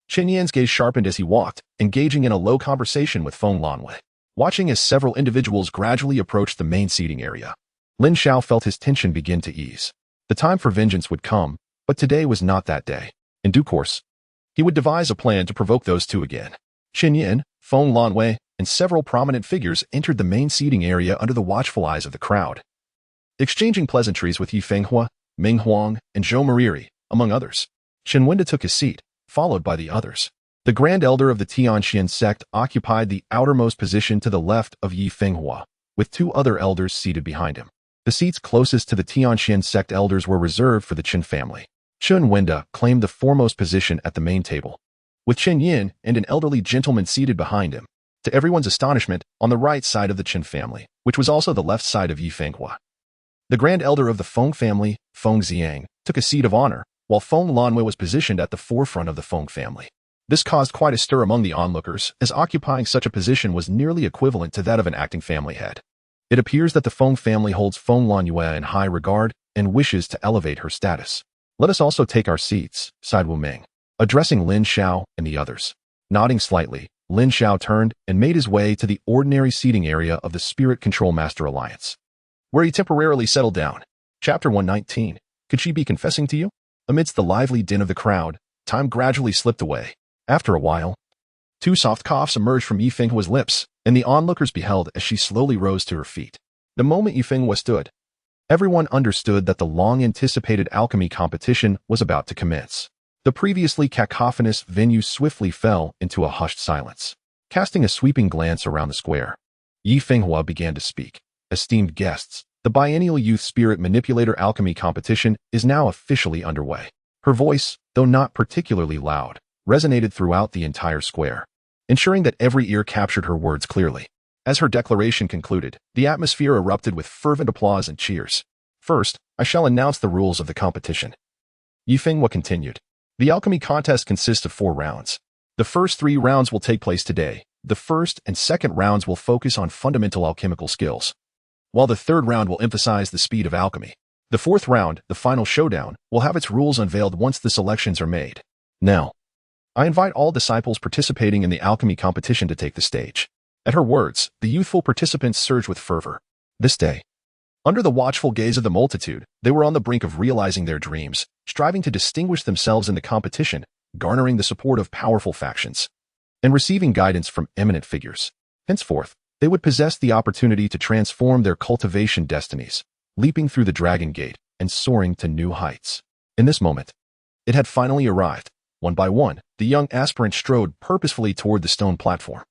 Chen Yin's gaze sharpened as he walked, engaging in a low conversation with Feng Lanyue. Watching as several individuals gradually approached the main seating area, Lin Xiao felt his tension begin to ease. The time for vengeance would come, but today was not that day. In due course, he would devise a plan to provoke those 2 again. Chen Yin, Feng Lanyue, and several prominent figures entered the main seating area under the watchful eyes of the crowd, exchanging pleasantries with Yi Fenghua, Ming Huang, and Zhou Mariri, among others. Chen Wenda took his seat, followed by the others. The grand elder of the Celestial Sect occupied the outermost position to the left of Yi Fenghua, with 2 other elders seated behind him. The seats closest to the Celestial Sect elders were reserved for the Qin family. Chun Wenda claimed the foremost position at the main table, with Chen Yin and an elderly gentleman seated behind him. To everyone's astonishment, on the right side of the Chen family, which was also the left side of Yi Fenghua. The grand elder of the Feng family, Feng Xiang, took a seat of honor, while Feng Lanwei was positioned at the forefront of the Feng family. This caused quite a stir among the onlookers, as occupying such a position was nearly equivalent to that of an acting family head. It appears that the Feng family holds Feng Lanwei in high regard and wishes to elevate her status. Let us also take our seats, sighed Wu Ming, addressing Lin Xiao and the others. Nodding slightly, Lin Xiao turned and made his way to the ordinary seating area of the Spirit Control Master Alliance, where he temporarily settled down. Chapter 119. Could she be confessing to you? Amidst the lively din of the crowd, time gradually slipped away. After a while, two soft coughs emerged from Yi Fenghua's lips, and the onlookers beheld as she slowly rose to her feet. The moment Yi Fenghua stood, everyone understood that the long-anticipated alchemy competition was about to commence. The previously cacophonous venue swiftly fell into a hushed silence. Casting a sweeping glance around the square, Yi Fenghua began to speak. Esteemed guests, the biennial Youth Spirit Manipulator Alchemy Competition is now officially underway. Her voice, though not particularly loud, resonated throughout the entire square, ensuring that every ear captured her words clearly. As her declaration concluded, the atmosphere erupted with fervent applause and cheers. First, I shall announce the rules of the competition. Yi Fenghua continued. The alchemy contest consists of 4 rounds. The first 3 rounds will take place today. The first and second rounds will focus on fundamental alchemical skills, while the third round will emphasize the speed of alchemy. The fourth round, the final showdown, will have its rules unveiled once the selections are made. Now, I invite all disciples participating in the alchemy competition to take the stage. At her words, the youthful participants surged with fervor. This day, under the watchful gaze of the multitude, they were on the brink of realizing their dreams, striving to distinguish themselves in the competition, garnering the support of powerful factions, and receiving guidance from eminent figures. Henceforth, they would possess the opportunity to transform their cultivation destinies, leaping through the dragon gate and soaring to new heights. In this moment, it had finally arrived. One by one, the young aspirant strode purposefully toward the stone platform.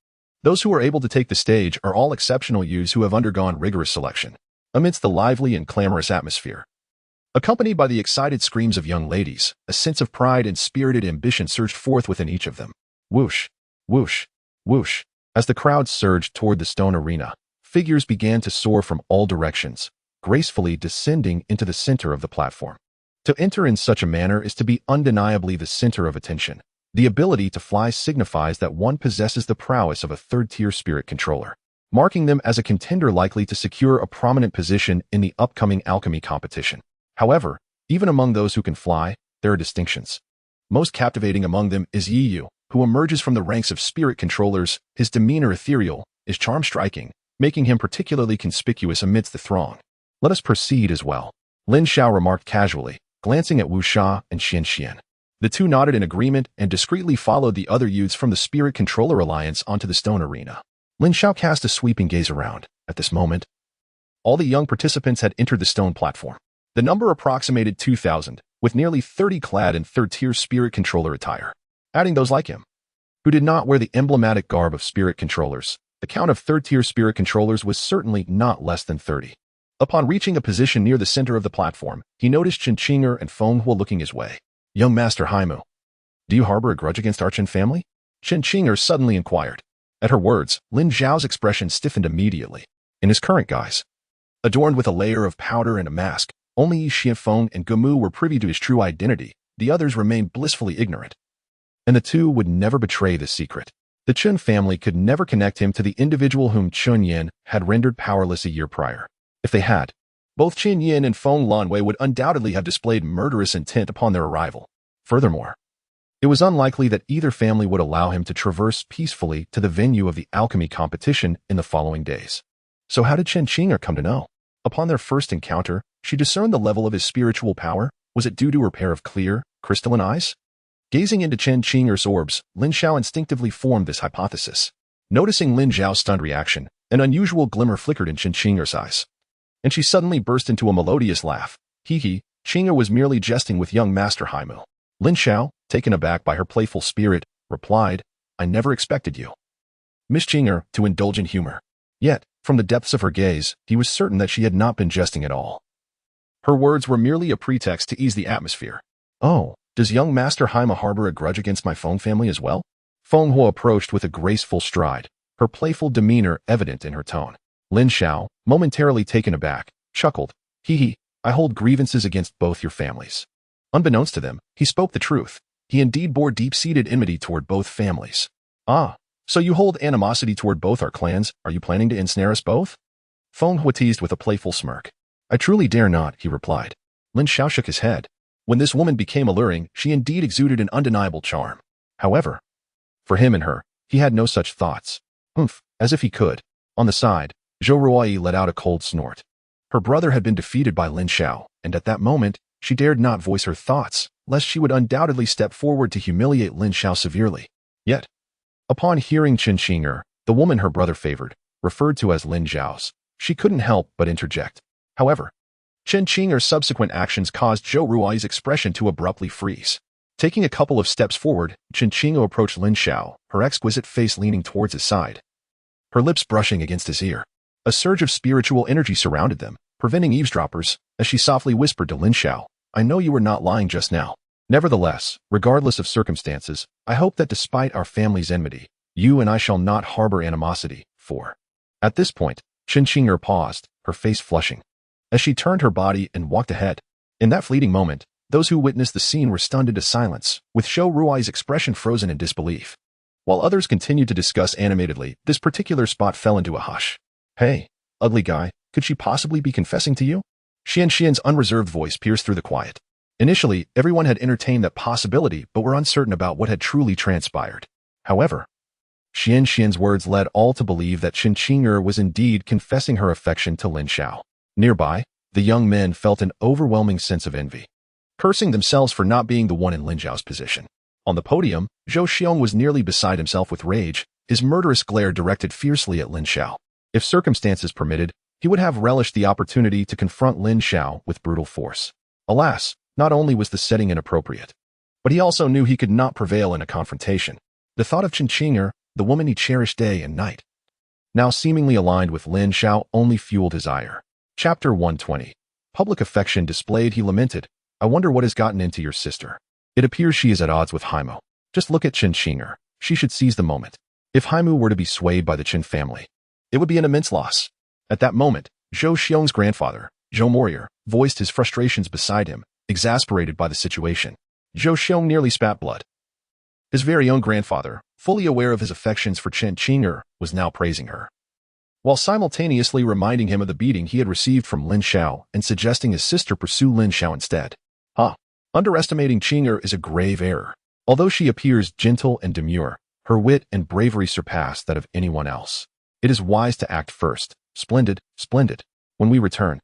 Those who are able to take the stage are all exceptional youths who have undergone rigorous selection. Amidst the lively and clamorous atmosphere, accompanied by the excited screams of young ladies, a sense of pride and spirited ambition surged forth within each of them. Whoosh, whoosh, whoosh. As the crowd surged toward the stone arena, figures began to soar from all directions, gracefully descending into the center of the platform. To enter in such a manner is to be undeniably the center of attention. The ability to fly signifies that one possesses the prowess of a third-tier spirit controller, marking them as a contender likely to secure a prominent position in the upcoming alchemy competition. However, even among those who can fly, there are distinctions. Most captivating among them is Yi Yu, who emerges from the ranks of spirit controllers, his demeanor ethereal, his charm striking, making him particularly conspicuous amidst the throng. Let us proceed as well, Lin Xiao remarked casually, glancing at Wu Sha and Xian Xian. The two nodded in agreement and discreetly followed the other youths from the Spirit Controller Alliance onto the stone arena. Lin Xiao cast a sweeping gaze around. At this moment, all the young participants had entered the stone platform. The number approximated 2,000, with nearly 30 clad in third-tier Spirit Controller attire. Adding those like him, who did not wear the emblematic garb of Spirit Controllers, the count of third-tier Spirit Controllers was certainly not less than 30. Upon reaching a position near the center of the platform, he noticed Chen Qinger and Feng Hua looking his way. Young Master Haimu, do you harbor a grudge against our Chen family? Chen Qinger suddenly inquired. At her words, Lin Xiao's expression stiffened immediately. In his current guise, adorned with a layer of powder and a mask, only Yi Xianfeng and Gumu were privy to his true identity. The others remained blissfully ignorant. And the two would never betray this secret. The Chen family could never connect him to the individual whom Chun Yin had rendered powerless a year prior. If they had, both Qin Yin and Feng Lanwei would undoubtedly have displayed murderous intent upon their arrival. Furthermore, it was unlikely that either family would allow him to traverse peacefully to the venue of the alchemy competition in the following days. So how did Chen Qinger come to know? Upon their first encounter, she discerned the level of his spiritual power. Was it due to her pair of clear, crystalline eyes? Gazing into Chen Qinger's orbs, Lin Xiao instinctively formed this hypothesis. Noticing Lin Xiao's stunned reaction, an unusual glimmer flickered in Chen Qinger's eyes, and she suddenly burst into a melodious laugh. Hee, Qinger was merely jesting with young Master Haimu. Lin Xiao, taken aback by her playful spirit, replied, I never expected you, Miss Qinger, to indulge in humor. Yet, from the depths of her gaze, he was certain that she had not been jesting at all. Her words were merely a pretext to ease the atmosphere. Oh, does young Master Haima harbor a grudge against my Feng family as well? Feng Huo approached with a graceful stride, her playful demeanor evident in her tone. Lin Xiao, momentarily taken aback, chuckled. Hee hee, I hold grievances against both your families. Unbeknownst to them, he spoke the truth. He indeed bore deep-seated enmity toward both families. Ah, so you hold animosity toward both our clans? Are you planning to ensnare us both? Feng Huo teased with a playful smirk. I truly dare not, he replied. Lin Xiao shook his head. When this woman became alluring, she indeed exuded an undeniable charm. However, for him and her, he had no such thoughts. As if he could. On the side, Zhou Ruoyi let out a cold snort. Her brother had been defeated by Lin Xiao, and at that moment, she dared not voice her thoughts, lest she would undoubtedly step forward to humiliate Lin Xiao severely. Yet, upon hearing Qin Qinger, the woman her brother favored, referred to as Lin Xiao's, she couldn't help but interject. However, Qin Qinger's subsequent actions caused Zhou Ruoyi's expression to abruptly freeze. Taking a couple of steps forward, Qin Qinger approached Lin Xiao, her exquisite face leaning towards his side, her lips brushing against his ear. A surge of spiritual energy surrounded them, preventing eavesdroppers, as she softly whispered to Lin Xiao, I know you were not lying just now. Nevertheless, regardless of circumstances, I hope that despite our family's enmity, you and I shall not harbor animosity, for. At this point, Qin Qinger paused, her face flushing, as she turned her body and walked ahead. In that fleeting moment, those who witnessed the scene were stunned into silence, with Zhou Ruoyi's expression frozen in disbelief. While others continued to discuss animatedly, this particular spot fell into a hush. Hey, ugly guy, could she possibly be confessing to you? Xian's unreserved voice pierced through the quiet. Initially, everyone had entertained that possibility but were uncertain about what had truly transpired. However, Xian's words led all to believe that Qin Qinger was indeed confessing her affection to Lin Xiao. Nearby, the young men felt an overwhelming sense of envy, cursing themselves for not being the one in Lin Xiao's position. On the podium, Zhou Xiong was nearly beside himself with rage, his murderous glare directed fiercely at Lin Xiao. If circumstances permitted, he would have relished the opportunity to confront Lin Xiao with brutal force. Alas, not only was the setting inappropriate, but he also knew he could not prevail in a confrontation. The thought of Qin Qinger, the woman he cherished day and night, now seemingly aligned with Lin Xiao, only fueled his ire. Chapter 120. Public affection displayed, he lamented. I wonder what has gotten into your sister. It appears she is at odds with Haimo. Just look at Qin Qinger. She should seize the moment. If Haimo were to be swayed by the Qin family, it would be an immense loss. At that moment, Zhou Xiong's grandfather, Zhou Morier, voiced his frustrations beside him, exasperated by the situation. Zhou Xiong nearly spat blood. His very own grandfather, fully aware of his affections for Qin Qinger, was now praising her, while simultaneously reminding him of the beating he had received from Lin Xiao and suggesting his sister pursue Lin Xiao instead. Underestimating Qinger is a grave error. Although she appears gentle and demure, her wit and bravery surpass that of anyone else. It is wise to act first. Splendid, splendid. When we return,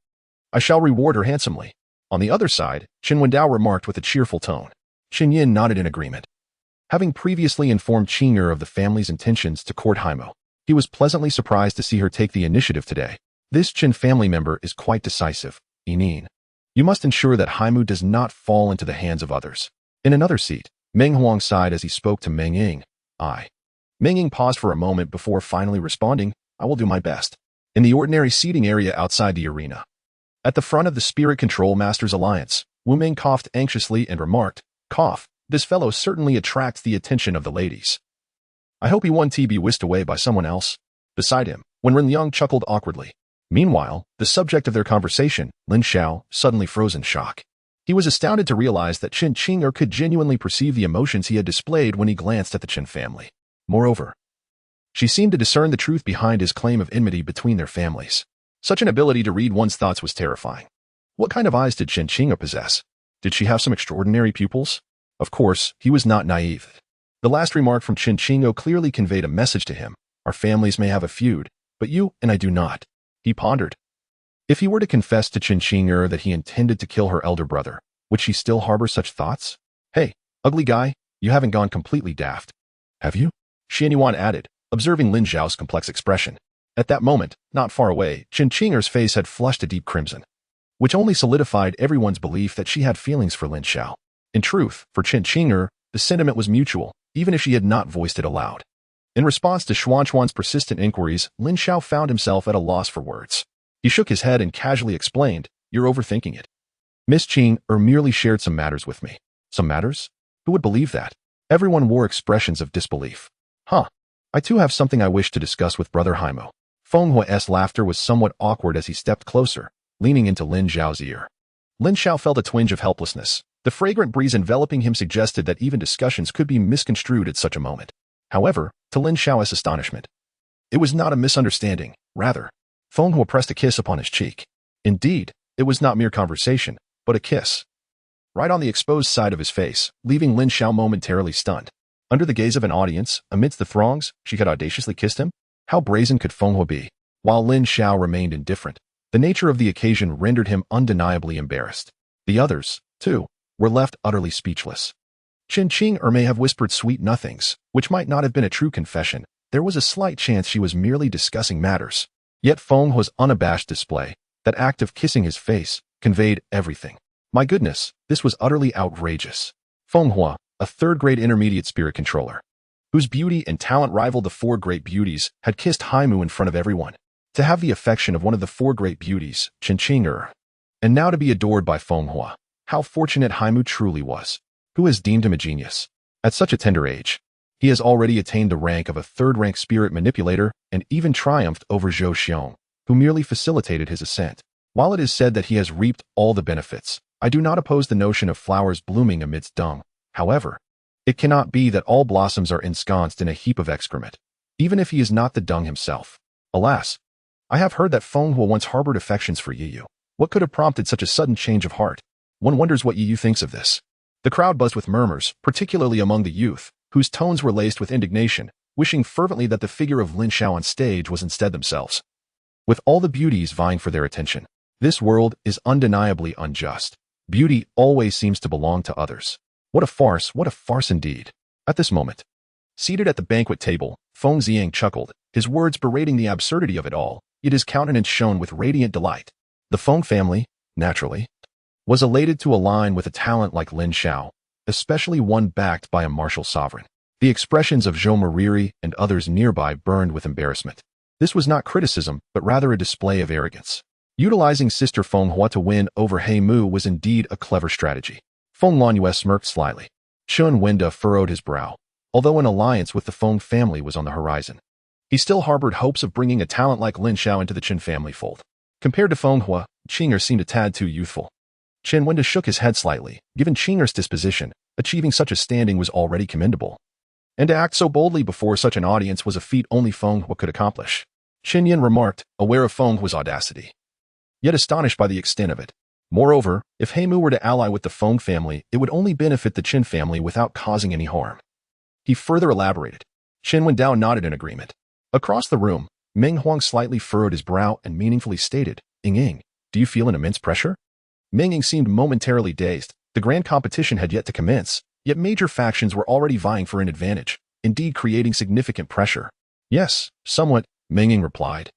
I shall reward her handsomely. On the other side, Qin Wendao remarked with a cheerful tone. Qin Yin nodded in agreement. Having previously informed Qinger of the family's intentions to court Haimo, he was pleasantly surprised to see her take the initiative today. This Qin family member is quite decisive. Inin, you must ensure that Haimo does not fall into the hands of others. In another seat, Meng Huang sighed as he spoke to Meng Ying. Meng Ying paused for a moment before finally responding, I will do my best. In the ordinary seating area outside the arena, at the front of the Spirit Control Masters Alliance, Wu Ming coughed anxiously and remarked, this fellow certainly attracts the attention of the ladies. I hope he won't be whisked away by someone else. Beside him, Wen Renyang chuckled awkwardly. Meanwhile, the subject of their conversation, Lin Xiao, suddenly froze in shock. He was astounded to realize that Qin Qinger could genuinely perceive the emotions he had displayed when he glanced at the Qin family. Moreover, she seemed to discern the truth behind his claim of enmity between their families. Such an ability to read one's thoughts was terrifying. What kind of eyes did Qin Qinger possess? Did she have some extraordinary pupils? Of course, he was not naive. The last remark from Qin Qinger clearly conveyed a message to him. Our families may have a feud, but you and I do not. He pondered. If he were to confess to Qin Qinger that he intended to kill her elder brother, would she still harbor such thoughts? Hey, ugly guy, you haven't gone completely daft. Have you? Xian Yuan added, observing Lin Xiao's complex expression. At that moment, not far away, Qin Qinger's face had flushed a deep crimson, which only solidified everyone's belief that she had feelings for Lin Xiao. In truth, for Qin Qinger, the sentiment was mutual, even if she had not voiced it aloud. In response to Xuanchuan's persistent inquiries, Lin Xiao found himself at a loss for words. He shook his head and casually explained, You're overthinking it. Miss Qing merely shared some matters with me. Some matters? Who would believe that? Everyone wore expressions of disbelief. Huh. I too have something I wish to discuss with Brother Haimu. Feng Hua's laughter was somewhat awkward as he stepped closer, leaning into Lin Xiao's ear. Lin Xiao felt a twinge of helplessness. The fragrant breeze enveloping him suggested that even discussions could be misconstrued at such a moment. However, to Lin Xiao's astonishment, it was not a misunderstanding. Rather, Feng Hua pressed a kiss upon his cheek. Indeed, it was not mere conversation, but a kiss. Right on the exposed side of his face, leaving Lin Xiao momentarily stunned. Under the gaze of an audience, amidst the throngs, she had audaciously kissed him? How brazen could Feng Hua be? While Lin Xiao remained indifferent, the nature of the occasion rendered him undeniably embarrassed. The others, too, were left utterly speechless. Qin Qing may have whispered sweet nothings, which might not have been a true confession. There was a slight chance she was merely discussing matters. Yet Feng Hua's unabashed display, that act of kissing his face, conveyed everything. My goodness, this was utterly outrageous. Feng Hua, a third-grade intermediate spirit controller, whose beauty and talent rivaled the four great beauties, had kissed Haimu in front of everyone. To have the affection of one of the four great beauties, Qin Qing, and now to be adored by Feng Hua. How fortunate Haimu truly was. Who has deemed him a genius? At such a tender age, he has already attained the rank of a third-rank spirit manipulator and even triumphed over Zhou Xiong, who merely facilitated his ascent. While it is said that he has reaped all the benefits, I do not oppose the notion of flowers blooming amidst dung. However, it cannot be that all blossoms are ensconced in a heap of excrement, even if he is not the dung himself. Alas, I have heard that Feng Hua once harbored affections for Yiyu. What could have prompted such a sudden change of heart? One wonders what Yiyu thinks of this. The crowd buzzed with murmurs, particularly among the youth, whose tones were laced with indignation, wishing fervently that the figure of Lin Xiao on stage was instead themselves. With all the beauties vying for their attention, this world is undeniably unjust. Beauty always seems to belong to others. What a farce indeed. At this moment, seated at the banquet table, Feng Xiang chuckled, his words berating the absurdity of it all, yet his countenance shone with radiant delight. The Feng family, naturally, was elated to align with a talent like Lin Xiao, especially one backed by a martial sovereign. The expressions of Zhou Mariri and others nearby burned with embarrassment. This was not criticism, but rather a display of arrogance. Utilizing Sister Feng Hua to win over Haimu was indeed a clever strategy. Feng Luanyue smirked slyly. Chun Wenda furrowed his brow. Although an alliance with the Feng family was on the horizon, he still harbored hopes of bringing a talent like Lin Xiao into the Qin family fold. Compared to Feng Hua, Qing'er seemed a tad too youthful. Qin Wenda shook his head slightly. Given Qing'er's disposition, achieving such a standing was already commendable. And to act so boldly before such an audience was a feat only Feng Hua could accomplish. Qin Yin remarked, aware of Feng Hua's audacity, yet astonished by the extent of it. Moreover, if Haimu were to ally with the Feng family, it would only benefit the Qin family without causing any harm. He further elaborated. Qin Wendao nodded in agreement. Across the room, Meng Huang slightly furrowed his brow and meaningfully stated, Ying, do you feel an immense pressure? Meng Ying seemed momentarily dazed. The grand competition had yet to commence, yet major factions were already vying for an advantage, indeed creating significant pressure. Yes, somewhat, Meng Ying replied.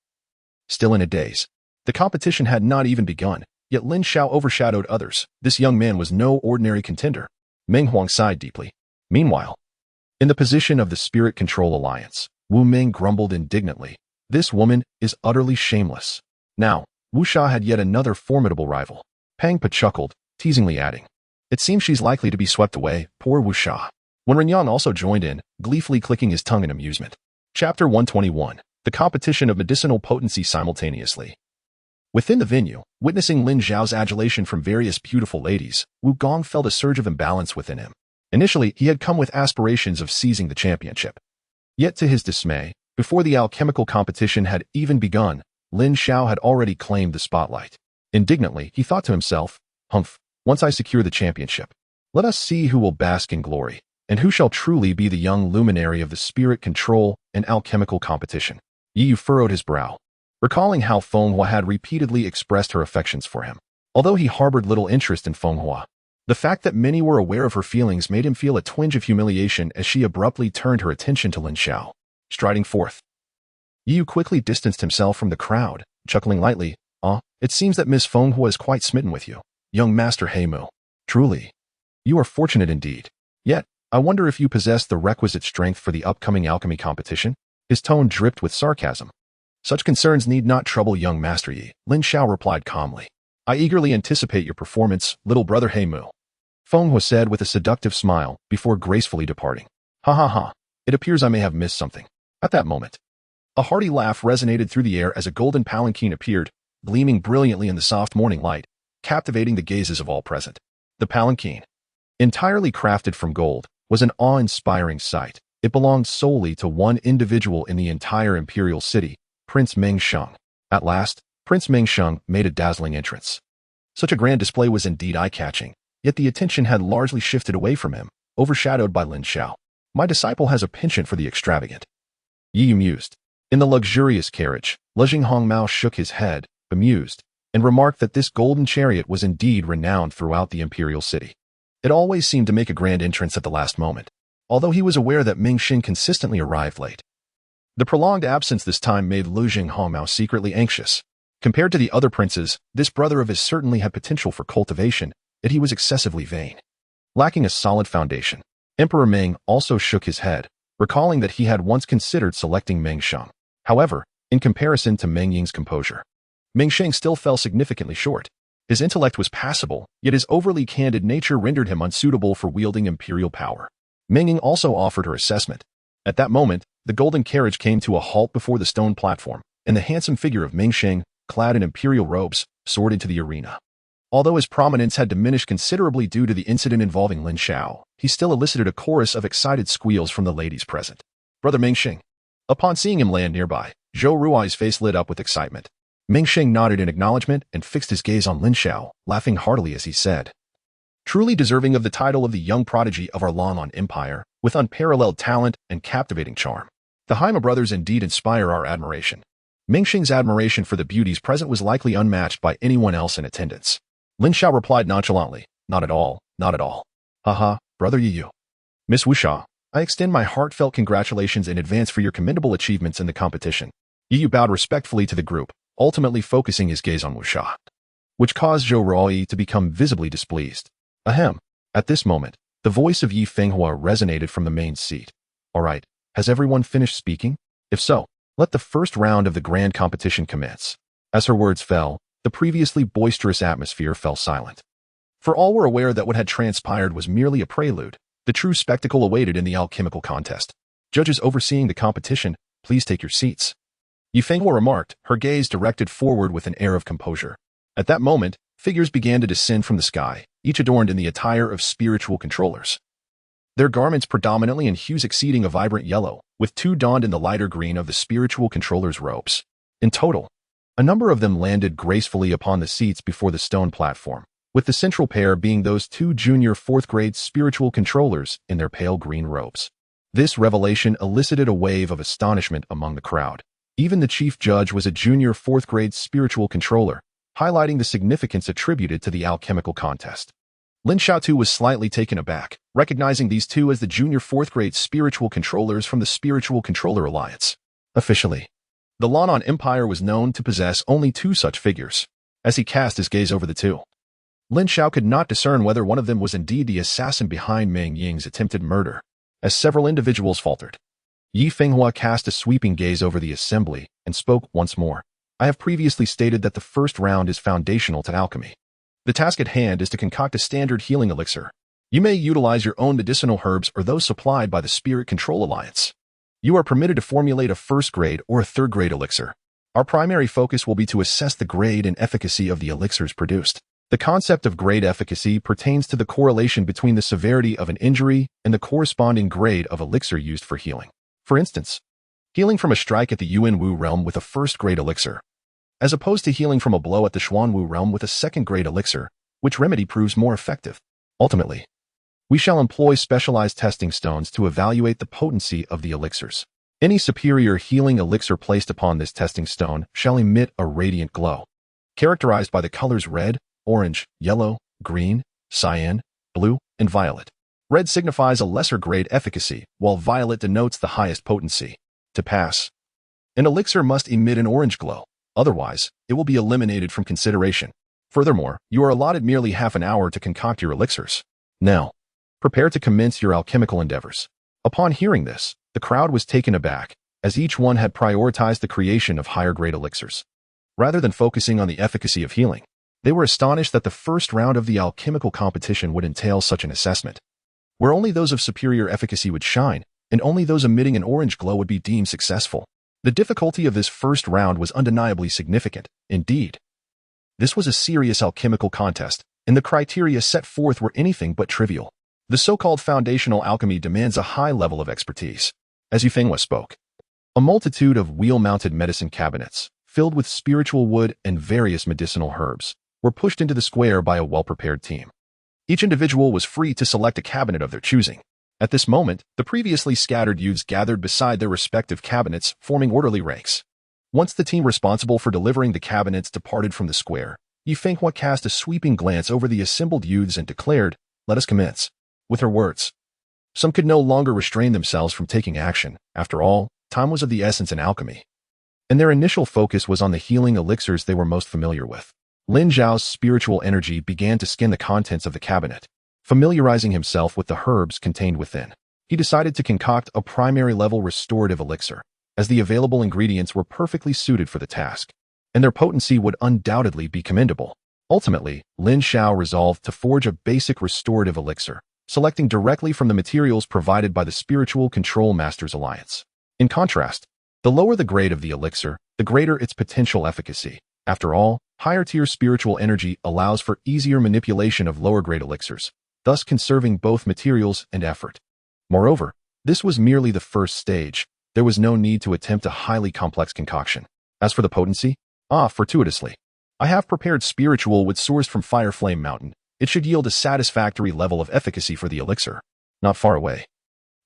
Still in a daze. The competition had not even begun, yet Lin Xiao overshadowed others. This young man was no ordinary contender. Meng Huang sighed deeply. Meanwhile, in the position of the Spirit Control Alliance, Wu Ming grumbled indignantly. This woman is utterly shameless. Now, Wu Sha had yet another formidable rival. Pang Pa chuckled, teasingly adding, it seems she's likely to be swept away, poor Wu Sha. Wen Renyang also joined in, gleefully clicking his tongue in amusement. Chapter 121. The competition of medicinal potency simultaneously. Within the venue, witnessing Lin Xiao's adulation from various beautiful ladies, Wu Gong felt a surge of imbalance within him. Initially, he had come with aspirations of seizing the championship. Yet to his dismay, before the alchemical competition had even begun, Lin Xiao had already claimed the spotlight. Indignantly, he thought to himself, humph, once I secure the championship, let us see who will bask in glory, and who shall truly be the young luminary of the spirit control and alchemical competition. Yiyu furrowed his brow, recalling how Feng Hua had repeatedly expressed her affections for him. Although he harbored little interest in Feng Hua, the fact that many were aware of her feelings made him feel a twinge of humiliation as she abruptly turned her attention to Lin Xiao. Striding forth, Yiyu quickly distanced himself from the crowd, chuckling lightly. It seems that Miss Feng Hua is quite smitten with you, young Master Haimu. Truly, you are fortunate indeed. Yet, I wonder if you possess the requisite strength for the upcoming alchemy competition? His tone dripped with sarcasm. Such concerns need not trouble young Master Yi, Lin Xiao replied calmly. I eagerly anticipate your performance, little brother Haimu. Feng Hua said with a seductive smile before gracefully departing. Ha ha ha, it appears I may have missed something. At that moment, a hearty laugh resonated through the air as a golden palanquin appeared, gleaming brilliantly in the soft morning light, captivating the gazes of all present. The palanquin, entirely crafted from gold, was an awe-inspiring sight. It belonged solely to one individual in the entire imperial city, Prince Meng Sheng. At last, Prince Meng Sheng made a dazzling entrance. Such a grand display was indeed eye-catching, yet the attention had largely shifted away from him, overshadowed by Lin Xiao. My disciple has a penchant for the extravagant. Yi mused. In the luxurious carriage, Lejing Hongmao shook his head, bemused, and remarked that this golden chariot was indeed renowned throughout the imperial city. It always seemed to make a grand entrance at the last moment, although he was aware that Ming Xin consistently arrived late. The prolonged absence this time made Lejing Hongmao secretly anxious. Compared to the other princes, this brother of his certainly had potential for cultivation, yet he was excessively vain, lacking a solid foundation. Emperor Ming also shook his head, recalling that he had once considered selecting Meng Sheng. However, in comparison to Meng Ying's composure, Meng Sheng still fell significantly short. His intellect was passable, yet his overly candid nature rendered him unsuitable for wielding imperial power. Meng Ying also offered her assessment. At that moment, the golden carriage came to a halt before the stone platform, and the handsome figure of Meng Sheng, clad in imperial robes, soared into the arena. Although his prominence had diminished considerably due to the incident involving Lin Xiao, he still elicited a chorus of excited squeals from the ladies present. Brother Meng Sheng. Upon seeing him land nearby, Zhou Ruai's face lit up with excitement. Meng Sheng nodded in acknowledgement and fixed his gaze on Lin Xiao, laughing heartily as he said, truly deserving of the title of the young prodigy of our long-on empire, with unparalleled talent and captivating charm. The Haima brothers indeed inspire our admiration. Meng Sheng's admiration for the beauties present was likely unmatched by anyone else in attendance. Lin Xiao replied nonchalantly, not at all, not at all. Haha, brother Yu. Miss Wuxia, I extend my heartfelt congratulations in advance for your commendable achievements in the competition. Yu bowed respectfully to the group, ultimately focusing his gaze on Wuxia, which caused Zhou Ruai to become visibly displeased. Ahem. At this moment, the voice of Yi Fenghua resonated from the main seat. All right, has everyone finished speaking? If so, let the first round of the grand competition commence. As her words fell, the previously boisterous atmosphere fell silent. For all were aware that what had transpired was merely a prelude. The true spectacle awaited in the alchemical contest. Judges overseeing the competition, please take your seats. Yi Fenghua remarked, her gaze directed forward with an air of composure. At that moment, figures began to descend from the sky, each adorned in the attire of spiritual controllers. Their garments predominantly in hues exceeding a vibrant yellow, with two donned in the lighter green of the spiritual controllers' robes. In total, a number of them landed gracefully upon the seats before the stone platform, with the central pair being those two junior fourth-grade spiritual controllers in their pale green robes. This revelation elicited a wave of astonishment among the crowd. Even the chief judge was a junior fourth-grade spiritual controller, highlighting the significance attributed to the alchemical contest. Lin Xiao too was slightly taken aback, recognizing these two as the junior fourth-grade spiritual controllers from the Spiritual Controller Alliance. Officially, the Lan Empire was known to possess only two such figures. As he cast his gaze over the two, Lin Xiao could not discern whether one of them was indeed the assassin behind Meng Ying's attempted murder, as several individuals faltered. Yi Fenghua cast a sweeping gaze over the assembly and spoke once more. I have previously stated that the first round is foundational to alchemy. The task at hand is to concoct a standard healing elixir. You may utilize your own medicinal herbs or those supplied by the Spirit Control Alliance. You are permitted to formulate a first-grade or a third-grade elixir. Our primary focus will be to assess the grade and efficacy of the elixirs produced. The concept of grade efficacy pertains to the correlation between the severity of an injury and the corresponding grade of elixir used for healing. For instance, healing from a strike at the Yuan-Wu realm with a first-grade elixir, as opposed to healing from a blow at the Xuanwu realm with a second-grade elixir, which remedy proves more effective. Ultimately, we shall employ specialized testing stones to evaluate the potency of the elixirs. Any superior healing elixir placed upon this testing stone shall emit a radiant glow, characterized by the colors red, orange, yellow, green, cyan, blue, and violet. Red signifies a lesser grade efficacy, while violet denotes the highest potency. To pass, an elixir must emit an orange glow. Otherwise, it will be eliminated from consideration. Furthermore, you are allotted merely half an hour to concoct your elixirs. Now, prepare to commence your alchemical endeavors. Upon hearing this, the crowd was taken aback, as each one had prioritized the creation of higher-grade elixirs, rather than focusing on the efficacy of healing. They were astonished that the first round of the alchemical competition would entail such an assessment, where only those of superior efficacy would shine, and only those emitting an orange glow would be deemed successful. The difficulty of this first round was undeniably significant. Indeed, this was a serious alchemical contest, and the criteria set forth were anything but trivial. The so-called foundational alchemy demands a high level of expertise. As Yifengwa spoke, a multitude of wheel-mounted medicine cabinets, filled with spiritual wood and various medicinal herbs, were pushed into the square by a well-prepared team. Each individual was free to select a cabinet of their choosing. At this moment, the previously scattered youths gathered beside their respective cabinets, forming orderly ranks. Once the team responsible for delivering the cabinets departed from the square, Yifengwa cast a sweeping glance over the assembled youths and declared, "Let us commence." With her words, some could no longer restrain themselves from taking action. After all, time was of the essence in alchemy, and their initial focus was on the healing elixirs they were most familiar with. Lin Xiao's spiritual energy began to skim the contents of the cabinet, familiarizing himself with the herbs contained within. He decided to concoct a primary-level restorative elixir, as the available ingredients were perfectly suited for the task, and their potency would undoubtedly be commendable. Ultimately, Lin Xiao resolved to forge a basic restorative elixir, selecting directly from the materials provided by the Spiritual Control Masters Alliance. In contrast, the lower the grade of the elixir, the greater its potential efficacy. After all, higher-tier spiritual energy allows for easier manipulation of lower-grade elixirs, thus conserving both materials and effort. Moreover, this was merely the first stage. There was no need to attempt a highly complex concoction. As for the potency, fortuitously, I have prepared spiritual wood sourced from Fire Flame Mountain. It should yield a satisfactory level of efficacy for the elixir. Not far away,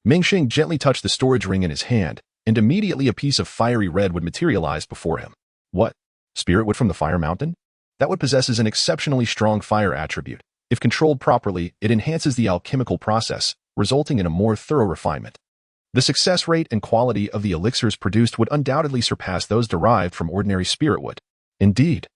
Mingxing gently touched the storage ring in his hand, and immediately a piece of fiery red wood materialized before him. What? Spirit wood from the Fire Mountain? That wood possesses an exceptionally strong fire attribute. If controlled properly, it enhances the alchemical process, resulting in a more thorough refinement. The success rate and quality of the elixirs produced would undoubtedly surpass those derived from ordinary spirit wood. Indeed,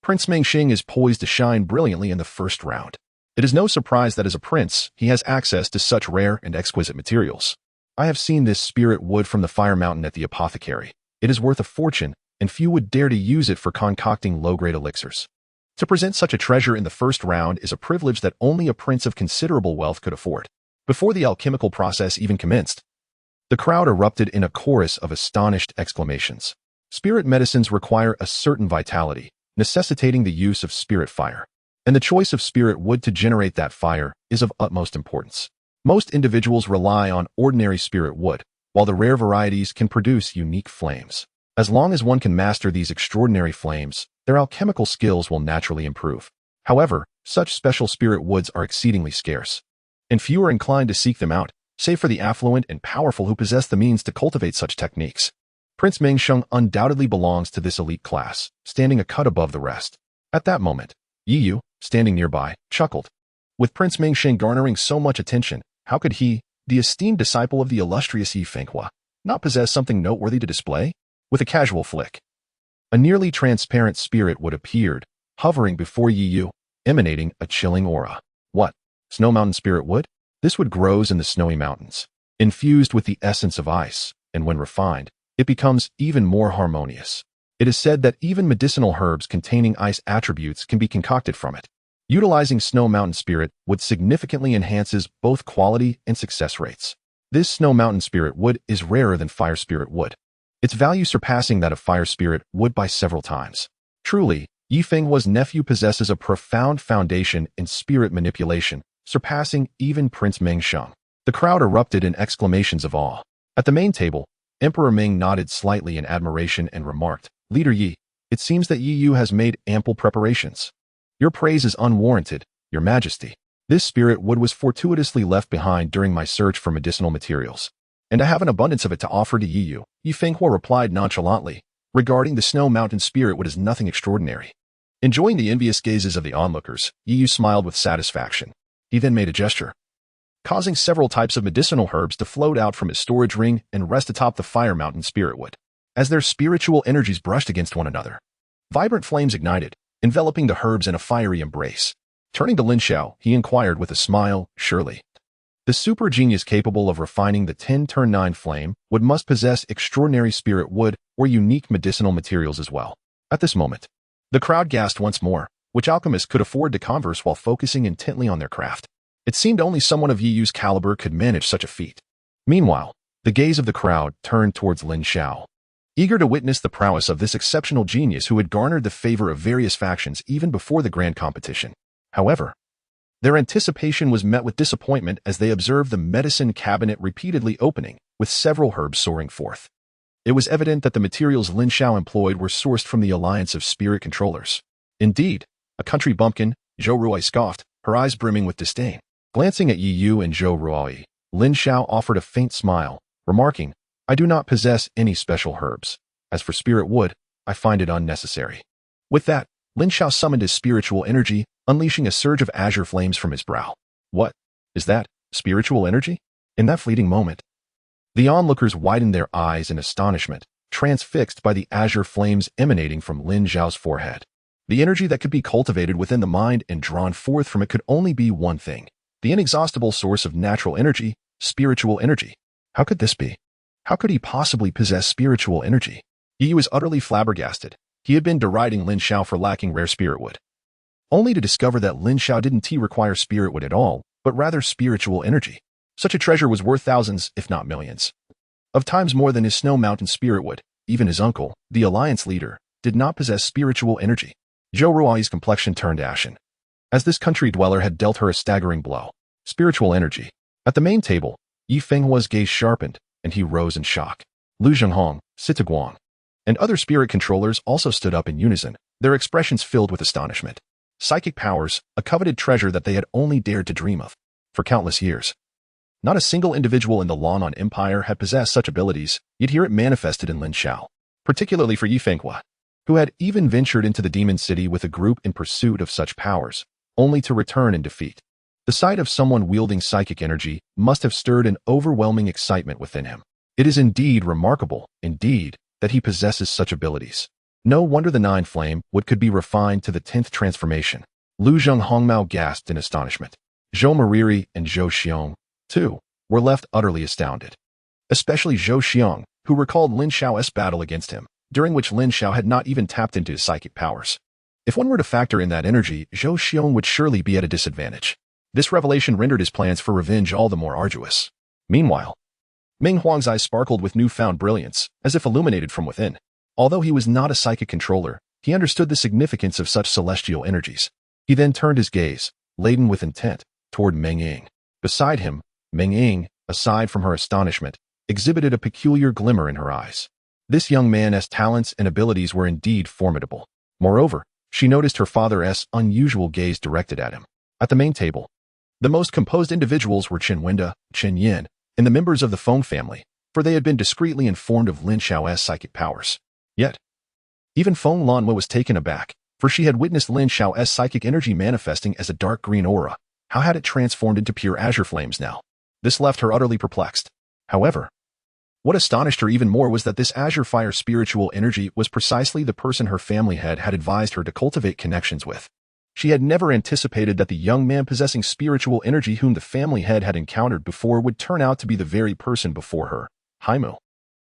Prince Mingxing is poised to shine brilliantly in the first round. It is no surprise that as a prince, he has access to such rare and exquisite materials. I have seen this spirit wood from the Fire Mountain at the apothecary. It is worth a fortune, and few would dare to use it for concocting low-grade elixirs. To present such a treasure in the first round is a privilege that only a prince of considerable wealth could afford. Before the alchemical process even commenced, the crowd erupted in a chorus of astonished exclamations. Spirit medicines require a certain vitality, necessitating the use of spirit fire, and the choice of spirit wood to generate that fire is of utmost importance. Most individuals rely on ordinary spirit wood, while the rare varieties can produce unique flames. As long as one can master these extraordinary flames, their alchemical skills will naturally improve. However, such special spirit woods are exceedingly scarce, and few are inclined to seek them out, save for the affluent and powerful who possess the means to cultivate such techniques. Prince Mingxing undoubtedly belongs to this elite class, standing a cut above the rest. At that moment, Yi Yu, standing nearby, chuckled. With Prince Mingxing garnering so much attention, how could he, the esteemed disciple of the illustrious Yifengwa, not possess something noteworthy to display? With a casual flick, a nearly transparent spirit wood appeared, hovering before Yi Yu, emanating a chilling aura. What? Snow Mountain spirit wood? This wood grows in the snowy mountains, infused with the essence of ice, and when refined, it becomes even more harmonious. It is said that even medicinal herbs containing ice attributes can be concocted from it. Utilizing Snow Mountain spirit wood significantly enhances both quality and success rates. This Snow Mountain spirit wood is rarer than Fire Spirit wood, its value surpassing that of Fire Spirit wood by several times. Truly, Yifengwa's nephew possesses a profound foundation in spirit manipulation, surpassing even Prince Mingxing. The crowd erupted in exclamations of awe. At the main table, Emperor Ming nodded slightly in admiration and remarked, "Leader Yi, it seems that Yi Yu has made ample preparations. Your praise is unwarranted, Your Majesty. This spirit wood was fortuitously left behind during my search for medicinal materials, and I have an abundance of it to offer to Yi Yu." Yifengwa replied nonchalantly, regarding the Snow Mountain spirit wood as nothing extraordinary. Enjoying the envious gazes of the onlookers, Yi Yu smiled with satisfaction. He then made a gesture, causing several types of medicinal herbs to float out from his storage ring and rest atop the Fire Mountain spirit wood. As their spiritual energies brushed against one another, vibrant flames ignited, enveloping the herbs in a fiery embrace. Turning to Lin Xiao, he inquired with a smile, "Surely, the super genius capable of refining the 10-turn-9 flame wood must possess extraordinary spirit wood or unique medicinal materials as well." At this moment, the crowd gasped once more, which alchemists could afford to converse while focusing intently on their craft. It seemed only someone of Yi Yu's caliber could manage such a feat. Meanwhile, the gaze of the crowd turned towards Lin Xiao, eager to witness the prowess of this exceptional genius who had garnered the favor of various factions even before the grand competition. However, their anticipation was met with disappointment as they observed the medicine cabinet repeatedly opening, with several herbs soaring forth. It was evident that the materials Lin Xiao employed were sourced from the alliance of spirit controllers. Indeed, a country bumpkin, Zhou Ruai scoffed, her eyes brimming with disdain. Glancing at Yi Yu and Zhou Ruai, Lin Xiao offered a faint smile, remarking, "I do not possess any special herbs. As for spirit wood, I find it unnecessary." With that, Lin Xiao summoned his spiritual energy, unleashing a surge of azure flames from his brow. What? Is that spiritual energy? In that fleeting moment, the onlookers widened their eyes in astonishment, transfixed by the azure flames emanating from Lin Xiao's forehead. The energy that could be cultivated within the mind and drawn forth from it could only be one thing: the inexhaustible source of natural energy, spiritual energy. How could this be? How could he possibly possess spiritual energy? Yi was utterly flabbergasted. He had been deriding Lin Xiao for lacking rare spirit wood, only to discover that Lin Xiao didn't require spirit wood at all, but rather spiritual energy. Such a treasure was worth thousands, if not millions, of times more than his Snow Mountain spirit wood. Even his uncle, the alliance leader, did not possess spiritual energy. Zhou Ruai's complexion turned ashen, as this country dweller had dealt her a staggering blow. Spiritual energy. At the main table, Yi Fenghua's gaze sharpened, and he rose in shock. Lu Zhenghong, Sita Guang, and other spirit controllers also stood up in unison, their expressions filled with astonishment. Psychic powers, a coveted treasure that they had only dared to dream of for countless years. Not a single individual in the Lan'an Empire had possessed such abilities, yet here it manifested in Lin Xiao, particularly for Yi Fenghua, who had even ventured into the Demon City with a group in pursuit of such powers, only to return in defeat. The sight of someone wielding psychic energy must have stirred an overwhelming excitement within him. It is indeed remarkable, indeed, that he possesses such abilities. No wonder the Nine Flame wood could be refined to the 10th transformation. Lu Zhenghongmao gasped in astonishment. Zhou Mariri and Zhou Xiong, too, were left utterly astounded. Especially Zhou Xiong, who recalled Lin Xiao's battle against him, during which Lin Xiao had not even tapped into his psychic powers. If one were to factor in that energy, Zhou Xiong would surely be at a disadvantage. This revelation rendered his plans for revenge all the more arduous. Meanwhile, Ming Huang's eyes sparkled with newfound brilliance, as if illuminated from within. Although he was not a psychic controller, he understood the significance of such celestial energies. He then turned his gaze, laden with intent, toward Meng Ying. Beside him, Meng Ying, aside from her astonishment, exhibited a peculiar glimmer in her eyes. This young man's talents and abilities were indeed formidable. Moreover, she noticed her father's unusual gaze directed at him. At the main table, the most composed individuals were Chen Wenda, Chen Yin, and the members of the Feng family, for they had been discreetly informed of Lin Xiao's psychic powers. Yet, even Feng Lanhua was taken aback, for she had witnessed Lin Xiao's psychic energy manifesting as a dark green aura. How had it transformed into pure azure flames now? This left her utterly perplexed. However, what astonished her even more was that this azure fire spiritual energy was precisely the person her family had advised her to cultivate connections with. She had never anticipated that the young man possessing spiritual energy whom the family had encountered before would turn out to be the very person before her, Haimu.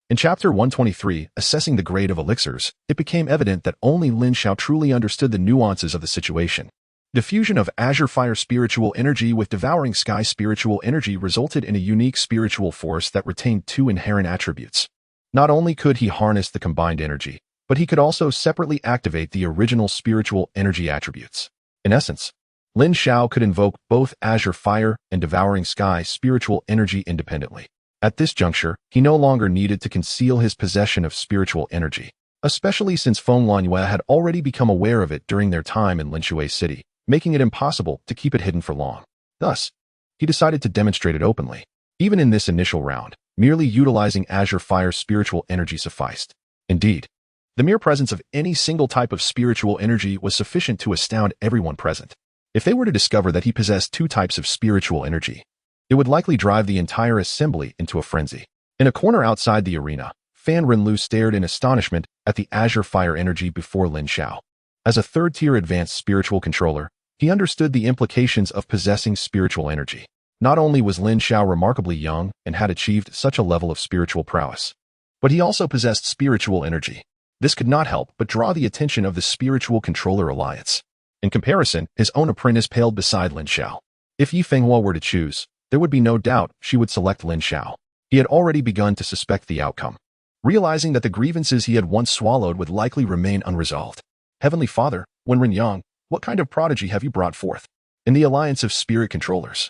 In Chapter 123, Assessing the Grade of Elixirs, it became evident that only Lin Xiao truly understood the nuances of the situation. The fusion of azure fire spiritual energy with devouring sky spiritual energy resulted in a unique spiritual force that retained two inherent attributes. Not only could he harness the combined energy, but he could also separately activate the original spiritual energy attributes. In essence, Lin Xiao could invoke both azure fire and devouring sky spiritual energy independently. At this juncture, he no longer needed to conceal his possession of spiritual energy, especially since Feng Lanhua had already become aware of it during their time in Lin Shui's city, making it impossible to keep it hidden for long. Thus, he decided to demonstrate it openly. Even in this initial round, merely utilizing azure fire spiritual energy sufficed. Indeed, the mere presence of any single type of spiritual energy was sufficient to astound everyone present. If they were to discover that he possessed two types of spiritual energy, it would likely drive the entire assembly into a frenzy. In a corner outside the arena, Fan Renlu stared in astonishment at the azure fire energy before Lin Xiao. As a third-tier advanced spiritual controller, he understood the implications of possessing spiritual energy. Not only was Lin Xiao remarkably young and had achieved such a level of spiritual prowess, but he also possessed spiritual energy. This could not help but draw the attention of the Spiritual Controller Alliance. In comparison, his own apprentice paled beside Lin Xiao. If Yi Fenghua were to choose, there would be no doubt she would select Lin Xiao. He had already begun to suspect the outcome, realizing that the grievances he had once swallowed would likely remain unresolved. Heavenly Father, Wenren Yang, what kind of prodigy have you brought forth? In the alliance of spirit controllers.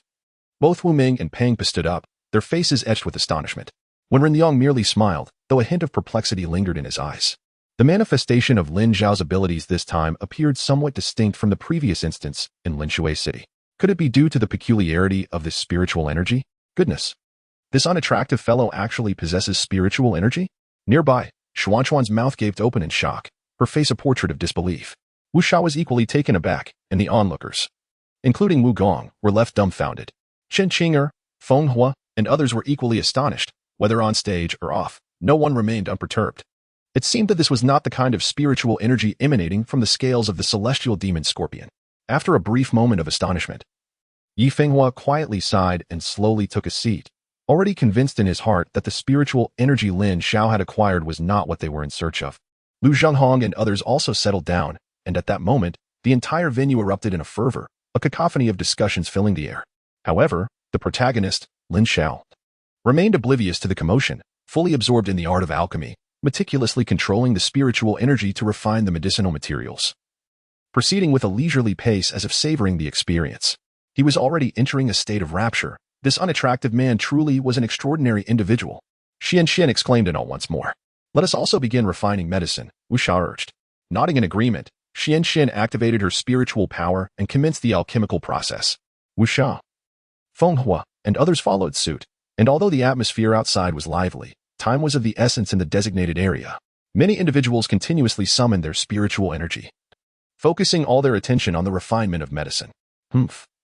Both Wu Ming and Peng stood up, their faces etched with astonishment. Wenren Yang merely smiled, though a hint of perplexity lingered in his eyes. The manifestation of Lin Xiao's abilities this time appeared somewhat distinct from the previous instance in Lin Shui City. Could it be due to the peculiarity of this spiritual energy? Goodness! This unattractive fellow actually possesses spiritual energy? Nearby, Xuanchuan's mouth gaped open in shock, her face a portrait of disbelief. Wu Shao was equally taken aback, and the onlookers, including Wu Gong, were left dumbfounded. Chen Qing'er, Feng Hua, and others were equally astonished, whether on stage or off. No one remained unperturbed. It seemed that this was not the kind of spiritual energy emanating from the scales of the celestial demon Scorpion. After a brief moment of astonishment, Yi Fenghua quietly sighed and slowly took a seat, already convinced in his heart that the spiritual energy Lin Xiao had acquired was not what they were in search of. Lu Zhenghong and others also settled down, and at that moment, the entire venue erupted in a fervor, a cacophony of discussions filling the air. However, the protagonist, Lin Xiao, remained oblivious to the commotion, fully absorbed in the art of alchemy, meticulously controlling the spiritual energy to refine the medicinal materials. Proceeding with a leisurely pace as if savoring the experience, he was already entering a state of rapture. This unattractive man truly was an extraordinary individual. Xian exclaimed in awe once more. Let us also begin refining medicine, Wu Shao urged. Nodding in agreement, Xian activated her spiritual power and commenced the alchemical process. Wu Shao, Feng Hua, and others followed suit, and although the atmosphere outside was lively, time was of the essence in the designated area. Many individuals continuously summoned their spiritual energy, focusing all their attention on the refinement of medicine.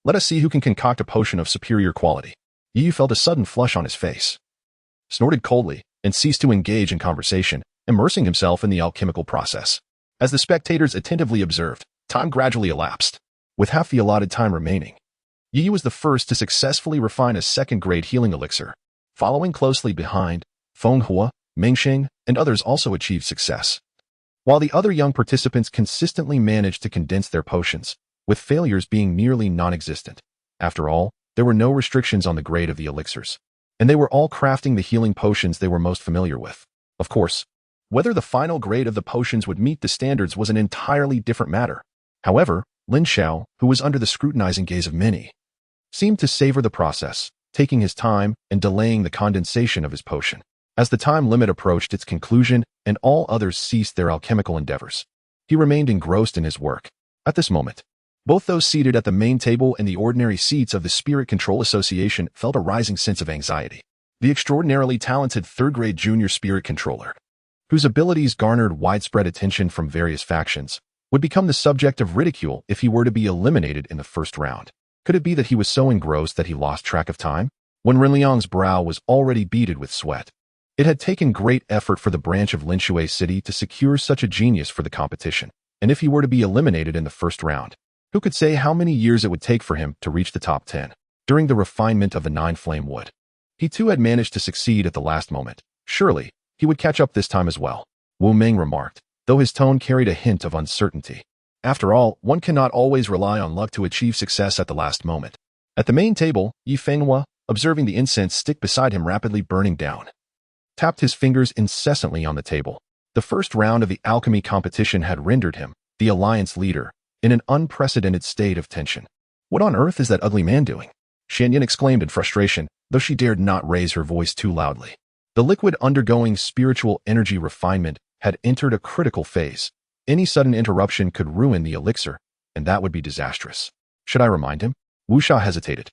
Let us see who can concoct a potion of superior quality. Yi felt a sudden flush on his face, snorted coldly, and ceased to engage in conversation, immersing himself in the alchemical process. As the spectators attentively observed, time gradually elapsed. With half the allotted time remaining, Yi was the first to successfully refine a second-grade healing elixir. Following closely behind, Feng Hua, Mengsheng, and others also achieved success, while the other young participants consistently managed to condense their potions, with failures being nearly non-existent. After all, there were no restrictions on the grade of the elixirs, and they were all crafting the healing potions they were most familiar with. Of course, whether the final grade of the potions would meet the standards was an entirely different matter. However, Lin Xiao, who was under the scrutinizing gaze of many, seemed to savor the process, taking his time and delaying the condensation of his potion. As the time limit approached its conclusion and all others ceased their alchemical endeavors, he remained engrossed in his work. At this moment, both those seated at the main table and the ordinary seats of the Spirit Control Association felt a rising sense of anxiety. The extraordinarily talented third-grade junior spirit controller, whose abilities garnered widespread attention from various factions, would become the subject of ridicule if he were to be eliminated in the first round. Could it be that he was so engrossed that he lost track of time? Wenren Liang's brow was already beaded with sweat. It had taken great effort for the branch of Lin Shui City to secure such a genius for the competition, and if he were to be eliminated in the first round, who could say how many years it would take for him to reach the top 10? During the refinement of the 9-flame wood, he too had managed to succeed at the last moment. Surely, he would catch up this time as well, Wu Ming remarked, though his tone carried a hint of uncertainty. After all, one cannot always rely on luck to achieve success at the last moment. At the main table, Yi Fenghua, observing the incense stick beside him rapidly burning down, tapped his fingers incessantly on the table. The first round of the alchemy competition had rendered him, the alliance leader, in an unprecedented state of tension. What on earth is that ugly man doing? Xianyan exclaimed in frustration, though she dared not raise her voice too loudly. The liquid undergoing spiritual energy refinement had entered a critical phase. Any sudden interruption could ruin the elixir, and that would be disastrous. Should I remind him? Wu Shao hesitated,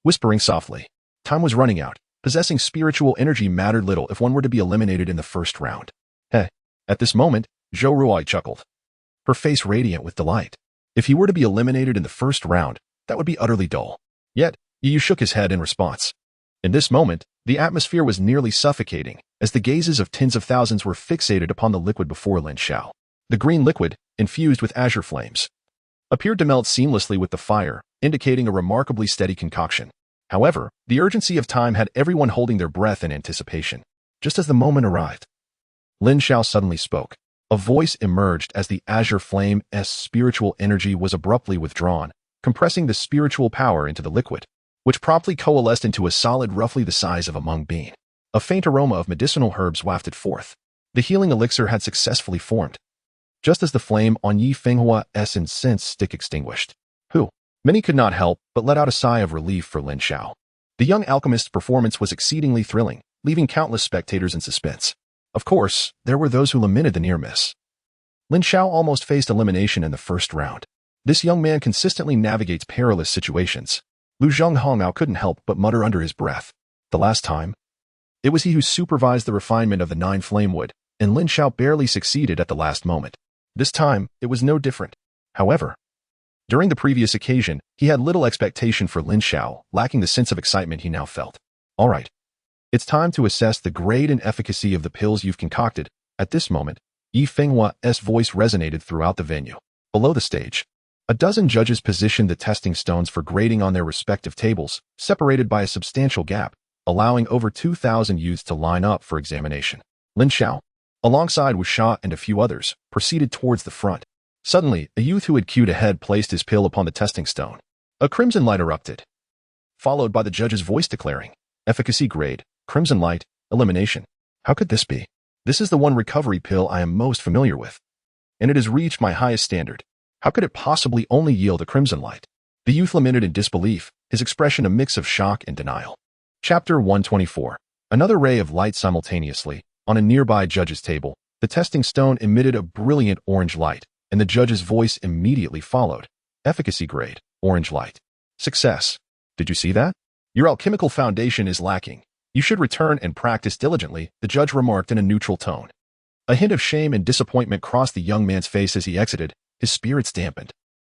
whispering softly. Time was running out. Possessing spiritual energy mattered little if one were to be eliminated in the first round. Heh. At this moment, Zhou Ruai chuckled, her face radiant with delight. If he were to be eliminated in the first round, that would be utterly dull. Yet, Yu shook his head in response. In this moment, the atmosphere was nearly suffocating, as the gazes of tens of thousands were fixated upon the liquid before Lin Xiao. The green liquid, infused with azure flames, appeared to melt seamlessly with the fire, indicating a remarkably steady concoction. However, the urgency of time had everyone holding their breath in anticipation. Just as the moment arrived, Lin Xiao suddenly spoke. A voice emerged as the azure flame's spiritual energy was abruptly withdrawn, compressing the spiritual power into the liquid, which promptly coalesced into a solid roughly the size of a mung bean. A faint aroma of medicinal herbs wafted forth. The healing elixir had successfully formed. Just as the flame on Yi Fenghua's incense stick extinguished. Many could not help but let out a sigh of relief for Lin Xiao. The young alchemist's performance was exceedingly thrilling, leaving countless spectators in suspense. Of course, there were those who lamented the near miss. Lin Xiao almost faced elimination in the first round. This young man consistently navigates perilous situations. Lu Zhenghongmao couldn't help but mutter under his breath. The last time, it was he who supervised the refinement of the 9 flamewood, and Lin Xiao barely succeeded at the last moment. This time, it was no different. However, during the previous occasion, he had little expectation for Lin Xiao, lacking the sense of excitement he now felt. All right. It's time to assess the grade and efficacy of the pills you've concocted. At this moment, Yi Fenghua's voice resonated throughout the venue. Below the stage, a dozen judges positioned the testing stones for grading on their respective tables, separated by a substantial gap, allowing over 2,000 youths to line up for examination. Lin Xiao, alongside with Sha and a few others, proceeded towards the front. Suddenly, a youth who had queued ahead placed his pill upon the testing stone. A crimson light erupted, followed by the judge's voice declaring, efficacy grade, crimson light, elimination. How could this be? This is the one recovery pill I am most familiar with, and it has reached my highest standard. How could it possibly only yield a crimson light? The youth lamented in disbelief, his expression a mix of shock and denial. Chapter 124. Another ray of light simultaneously. On a nearby judge's table, the testing stone emitted a brilliant orange light, and the judge's voice immediately followed. Efficacy grade, orange light. Success. Did you see that? Your alchemical foundation is lacking. You should return and practice diligently, the judge remarked in a neutral tone. A hint of shame and disappointment crossed the young man's face as he exited, his spirits dampened.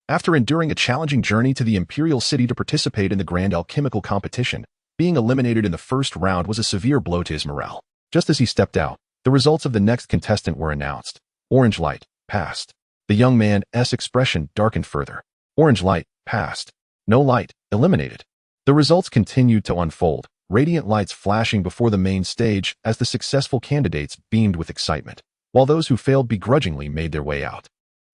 After enduring a challenging journey to the imperial city to participate in the grand alchemical competition, being eliminated in the first round was a severe blow to his morale. Just as he stepped out, the results of the next contestant were announced. Orange light, passed. The young man's expression darkened further. Orange light, passed. No light, eliminated. The results continued to unfold, radiant lights flashing before the main stage as the successful candidates beamed with excitement, while those who failed begrudgingly made their way out.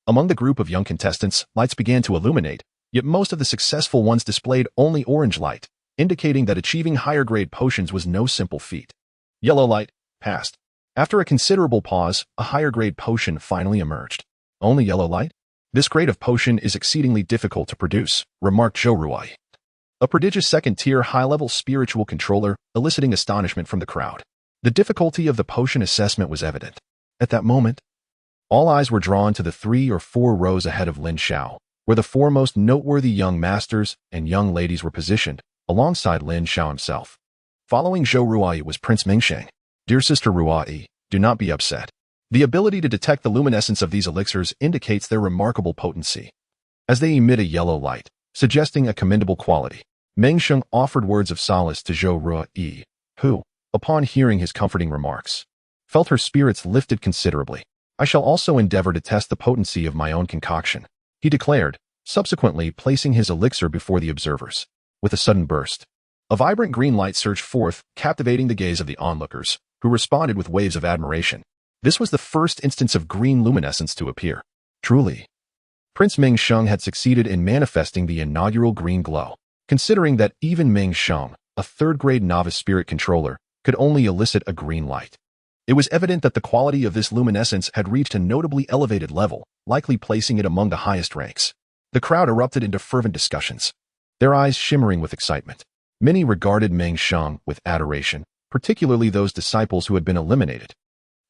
Among the group of young contestants, lights began to illuminate, yet most of the successful ones displayed only orange light, indicating that achieving higher-grade potions was no simple feat. Yellow light, passed. After a considerable pause, a higher-grade potion finally emerged. Only yellow light? This grade of potion is exceedingly difficult to produce, remarked Zhou Ruai, a prodigious second-tier high-level spiritual controller, eliciting astonishment from the crowd. The difficulty of the potion assessment was evident. At that moment, all eyes were drawn to the 3 or 4 rows ahead of Lin Xiao, where the foremost noteworthy young masters and young ladies were positioned, alongside Lin Xiao himself. Following Zhou Ruai was Prince Mingsheng. Dear Sister Ruai, do not be upset. The ability to detect the luminescence of these elixirs indicates their remarkable potency, as they emit a yellow light, suggesting a commendable quality. Mengsheng offered words of solace to Zhou Ruai, who, upon hearing his comforting remarks, felt her spirits lifted considerably. I shall also endeavor to test the potency of my own concoction, he declared, subsequently placing his elixir before the observers. With a sudden burst, a vibrant green light surged forth, captivating the gaze of the onlookers, who responded with waves of admiration. This was the first instance of green luminescence to appear. Truly, Prince Mengsheng had succeeded in manifesting the inaugural green glow, considering that even Mengsheng, a third-grade novice spirit controller, could only elicit a green light. It was evident that the quality of this luminescence had reached a notably elevated level, likely placing it among the highest ranks. The crowd erupted into fervent discussions, their eyes shimmering with excitement. Many regarded Mengsheng with adoration, particularly those disciples who had been eliminated,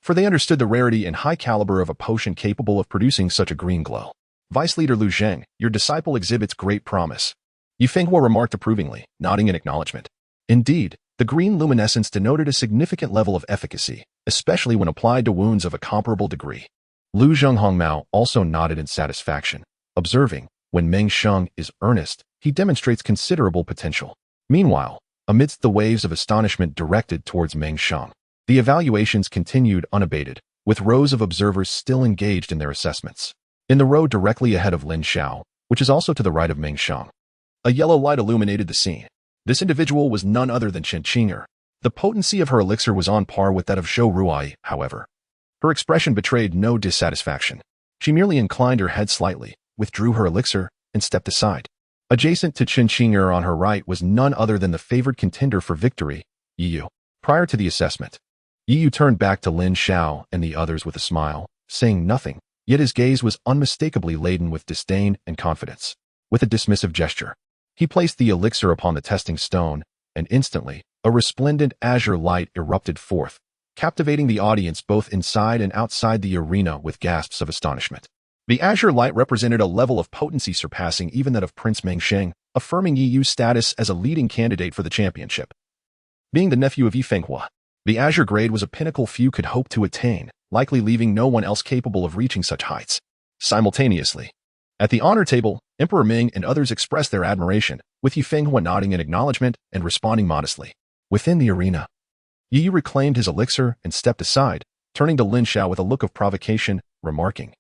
for they understood the rarity and high caliber of a potion capable of producing such a green glow. Vice Leader Lu Zheng, your disciple exhibits great promise, Yi Fenghua remarked approvingly, nodding in acknowledgement. Indeed, the green luminescence denoted a significant level of efficacy, especially when applied to wounds of a comparable degree. Lu Zhenghongmao also nodded in satisfaction, observing, when Mengsheng is earnest, he demonstrates considerable potential. Meanwhile, amidst the waves of astonishment directed towards Mengsheng, the evaluations continued unabated, with rows of observers still engaged in their assessments. In the row directly ahead of Lin Xiao, which is also to the right of Mengsheng, a yellow light illuminated the scene. This individual was none other than Chen Qinger. The potency of her elixir was on par with that of Zhou Ruai, however. Her expression betrayed no dissatisfaction. She merely inclined her head slightly, withdrew her elixir, and stepped aside. Adjacent to Chen Qing'er on her right was none other than the favored contender for victory, Yiyu. Prior to the assessment, Yiyu turned back to Lin Xiao and the others with a smile, saying nothing, yet his gaze was unmistakably laden with disdain and confidence. With a dismissive gesture, he placed the elixir upon the testing stone, and instantly, a resplendent azure light erupted forth, captivating the audience both inside and outside the arena with gasps of astonishment. The azure light represented a level of potency surpassing even that of Prince Mengsheng, affirming Yiyu's status as a leading candidate for the championship. Being the nephew of Yi Fenghua, the azure grade was a pinnacle few could hope to attain, likely leaving no one else capable of reaching such heights. Simultaneously, at the honor table, Emperor Ming and others expressed their admiration, with Yi Fenghua nodding in acknowledgement and responding modestly. Within the arena, Yiyu reclaimed his elixir and stepped aside, turning to Lin Xiao with a look of provocation, remarking,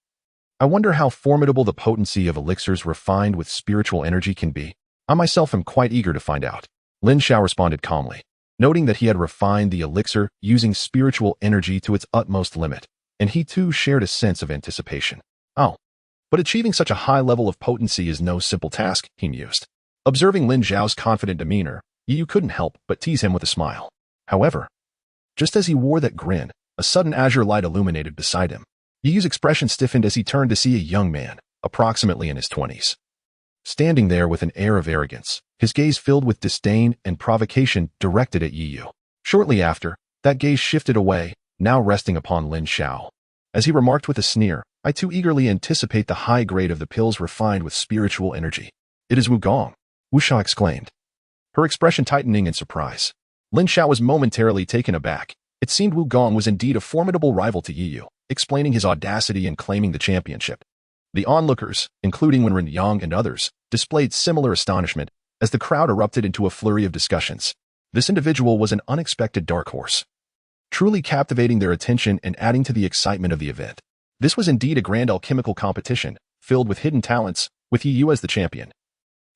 "I wonder how formidable the potency of elixirs refined with spiritual energy can be. I myself am quite eager to find out." Lin Xiao responded calmly, noting that he had refined the elixir using spiritual energy to its utmost limit, and he too shared a sense of anticipation. "Oh, but achieving such a high level of potency is no simple task," he mused. Observing Lin Xiao's confident demeanor, Yiyu couldn't help but tease him with a smile. However, just as he wore that grin, a sudden azure light illuminated beside him. Yiyu's expression stiffened as he turned to see a young man, approximately in his 20s. Standing there with an air of arrogance, his gaze filled with disdain and provocation directed at Yiyu. Shortly after, that gaze shifted away, now resting upon Lin Xiao. As he remarked with a sneer, "I too eagerly anticipate the high grade of the pills refined with spiritual energy." "It is Wugong," Wu Sha exclaimed, her expression tightening in surprise. Lin Xiao was momentarily taken aback. It seemed Wugong was indeed a formidable rival to Yiyu, explaining his audacity in claiming the championship. The onlookers, including Wen Yang and others, displayed similar astonishment as the crowd erupted into a flurry of discussions. This individual was an unexpected dark horse, truly captivating their attention and adding to the excitement of the event. This was indeed a grand alchemical competition, filled with hidden talents, with Yiyu as the champion.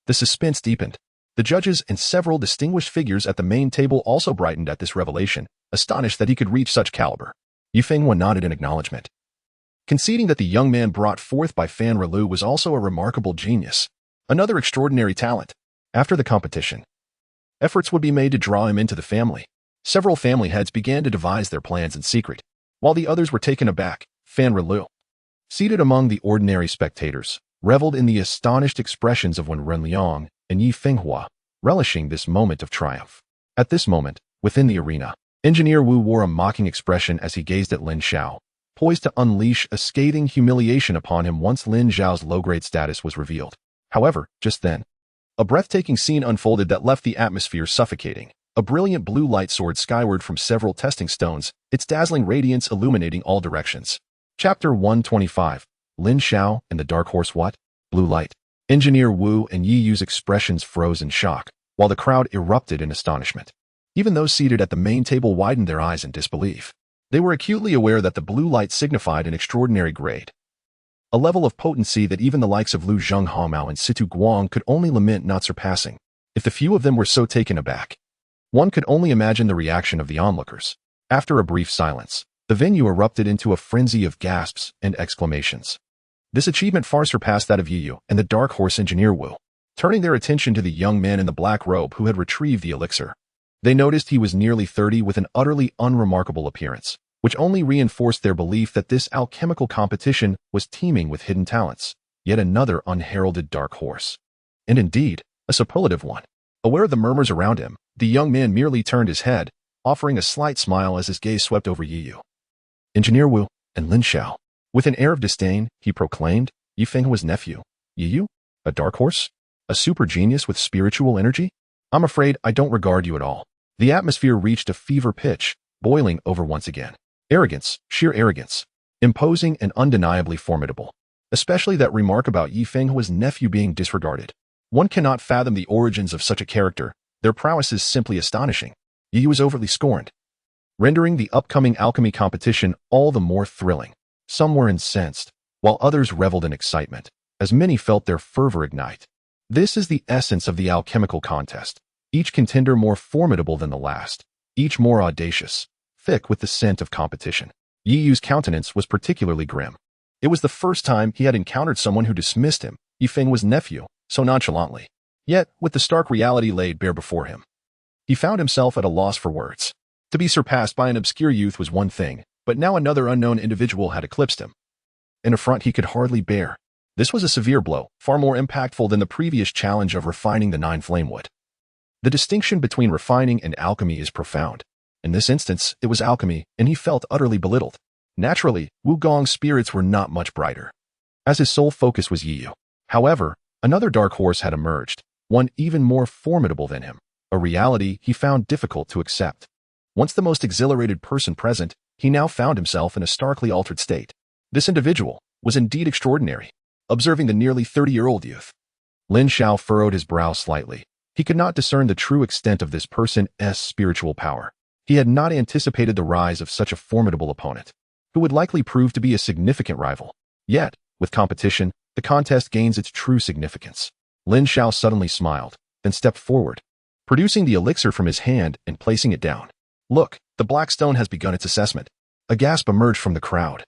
The suspense deepened. The judges and several distinguished figures at the main table also brightened at this revelation, astonished that he could reach such caliber. Yi Fenghua nodded in acknowledgement, conceding that the young man brought forth by Fan Relu was also a remarkable genius, another extraordinary talent. After the competition, efforts would be made to draw him into the family. Several family heads began to devise their plans in secret, while the others were taken aback. Fan Relu, seated among the ordinary spectators, reveled in the astonished expressions of Wen Renliang and Yi Fenghua, relishing this moment of triumph. At this moment, within the arena, Engineer Wu wore a mocking expression as he gazed at Lin Xiao, poised to unleash a scathing humiliation upon him once Lin Xiao's low-grade status was revealed. However, just then, a breathtaking scene unfolded that left the atmosphere suffocating. A brilliant blue light soared skyward from several testing stones, its dazzling radiance illuminating all directions. Chapter 125. Lin Xiao and the Dark Horse. What? Blue light. Engineer Wu and Yiyu's expressions froze in shock, while the crowd erupted in astonishment. Even those seated at the main table widened their eyes in disbelief. They were acutely aware that the blue light signified an extraordinary grade, a level of potency that even the likes of Lu Zhenghaomao and Situ Guang could only lament not surpassing. If the few of them were so taken aback, one could only imagine the reaction of the onlookers. After a brief silence, the venue erupted into a frenzy of gasps and exclamations. This achievement far surpassed that of Yiyu and the Dark Horse Engineer Wu. Turning their attention to the young man in the black robe who had retrieved the elixir, they noticed he was nearly 30 with an utterly unremarkable appearance, which only reinforced their belief that this alchemical competition was teeming with hidden talents, yet another unheralded dark horse. And indeed, a superlative one. Aware of the murmurs around him, the young man merely turned his head, offering a slight smile as his gaze swept over Yiyu, Engineer Wu, and Lin Xiao. With an air of disdain, he proclaimed, "Yi Fenghua's nephew, Yiyu? A dark horse? A super genius with spiritual energy? I'm afraid I don't regard you at all." The atmosphere reached a fever pitch, boiling over once again. Arrogance, sheer arrogance. Imposing and undeniably formidable. Especially that remark about Yi Fenghua's nephew being disregarded. One cannot fathom the origins of such a character. Their prowess is simply astonishing. Yiyu was overtly scorned, rendering the upcoming alchemy competition all the more thrilling. Some were incensed, while others reveled in excitement, as many felt their fervor ignite. This is the essence of the alchemical contest. Each contender more formidable than the last, each more audacious, thick with the scent of competition. Yi Yu's countenance was particularly grim. It was the first time he had encountered someone who dismissed him, Yi Fenghua's nephew, so nonchalantly. Yet, with the stark reality laid bare before him, he found himself at a loss for words. To be surpassed by an obscure youth was one thing, but now another unknown individual had eclipsed him. An affront he could hardly bear. This was a severe blow, far more impactful than the previous challenge of refining the 9 flamewood. The distinction between refining and alchemy is profound. In this instance, it was alchemy, and he felt utterly belittled. Naturally, Wu Gong's spirits were not much brighter, as his sole focus was Yi Yu. However, another dark horse had emerged, one even more formidable than him, a reality he found difficult to accept. Once the most exhilarated person present, he now found himself in a starkly altered state. This individual was indeed extraordinary. Observing the nearly 30-year-old youth, Lin Xiao furrowed his brow slightly. He could not discern the true extent of this person's spiritual power. He had not anticipated the rise of such a formidable opponent, who would likely prove to be a significant rival. Yet, with competition, the contest gains its true significance. Lin Xiao suddenly smiled, then stepped forward, producing the elixir from his hand and placing it down. Look, the black stone has begun its assessment. A gasp emerged from the crowd,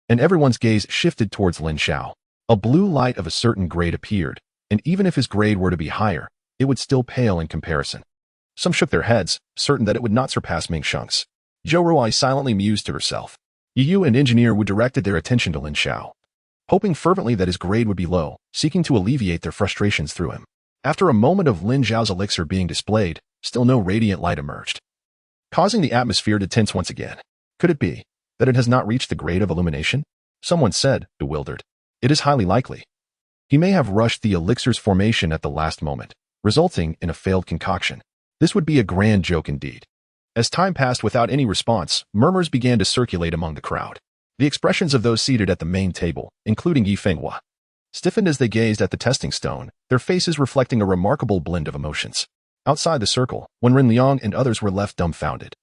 and everyone's gaze shifted towards Lin Xiao. A blue light of a certain grade appeared, and even if his grade were to be higher, it would still pale in comparison. Some shook their heads, certain that it would not surpass Ming Sheng's. Zhou Ruai silently mused to herself. Yi Yu and Engineer Wu directed their attention to Lin Xiao, hoping fervently that his grade would be low, seeking to alleviate their frustrations through him. After a moment of Lin Xiao's elixir being displayed, still no radiant light emerged, causing the atmosphere to tense once again. Could it be that it has not reached the grade of illumination? Someone said, bewildered. It is highly likely. He may have rushed the elixir's formation at the last moment, resulting in a failed concoction. This would be a grand joke indeed. As time passed without any response, murmurs began to circulate among the crowd. The expressions of those seated at the main table, including Yi Fenghua, stiffened as they gazed at the testing stone, their faces reflecting a remarkable blend of emotions. Outside the circle, when Ren Liang and others were left dumbfounded.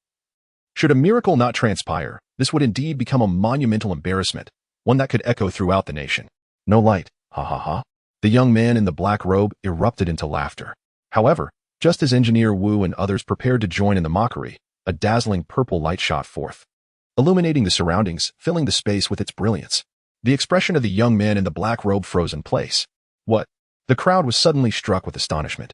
Should a miracle not transpire, this would indeed become a monumental embarrassment, one that could echo throughout the nation. No light, ha ha ha. The young man in the black robe erupted into laughter. However, just as Engineer Wu and others prepared to join in the mockery, a dazzling purple light shot forth, illuminating the surroundings, filling the space with its brilliance. The expression of the young man in the black robe froze in place. What? The crowd was suddenly struck with astonishment,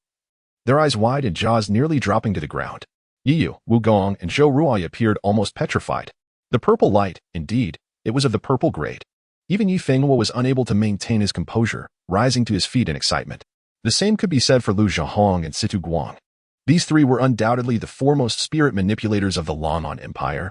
their eyes wide and jaws nearly dropping to the ground. Yi Yu, Wu Gong, and Zhou Ruai appeared almost petrified. The purple light, indeed, it was of the purple grade. Even Yi Fenghua was unable to maintain his composure, rising to his feet in excitement. The same could be said for Lu Zhahong and Situ Guang. These three were undoubtedly the foremost spirit manipulators of the Long'an Empire,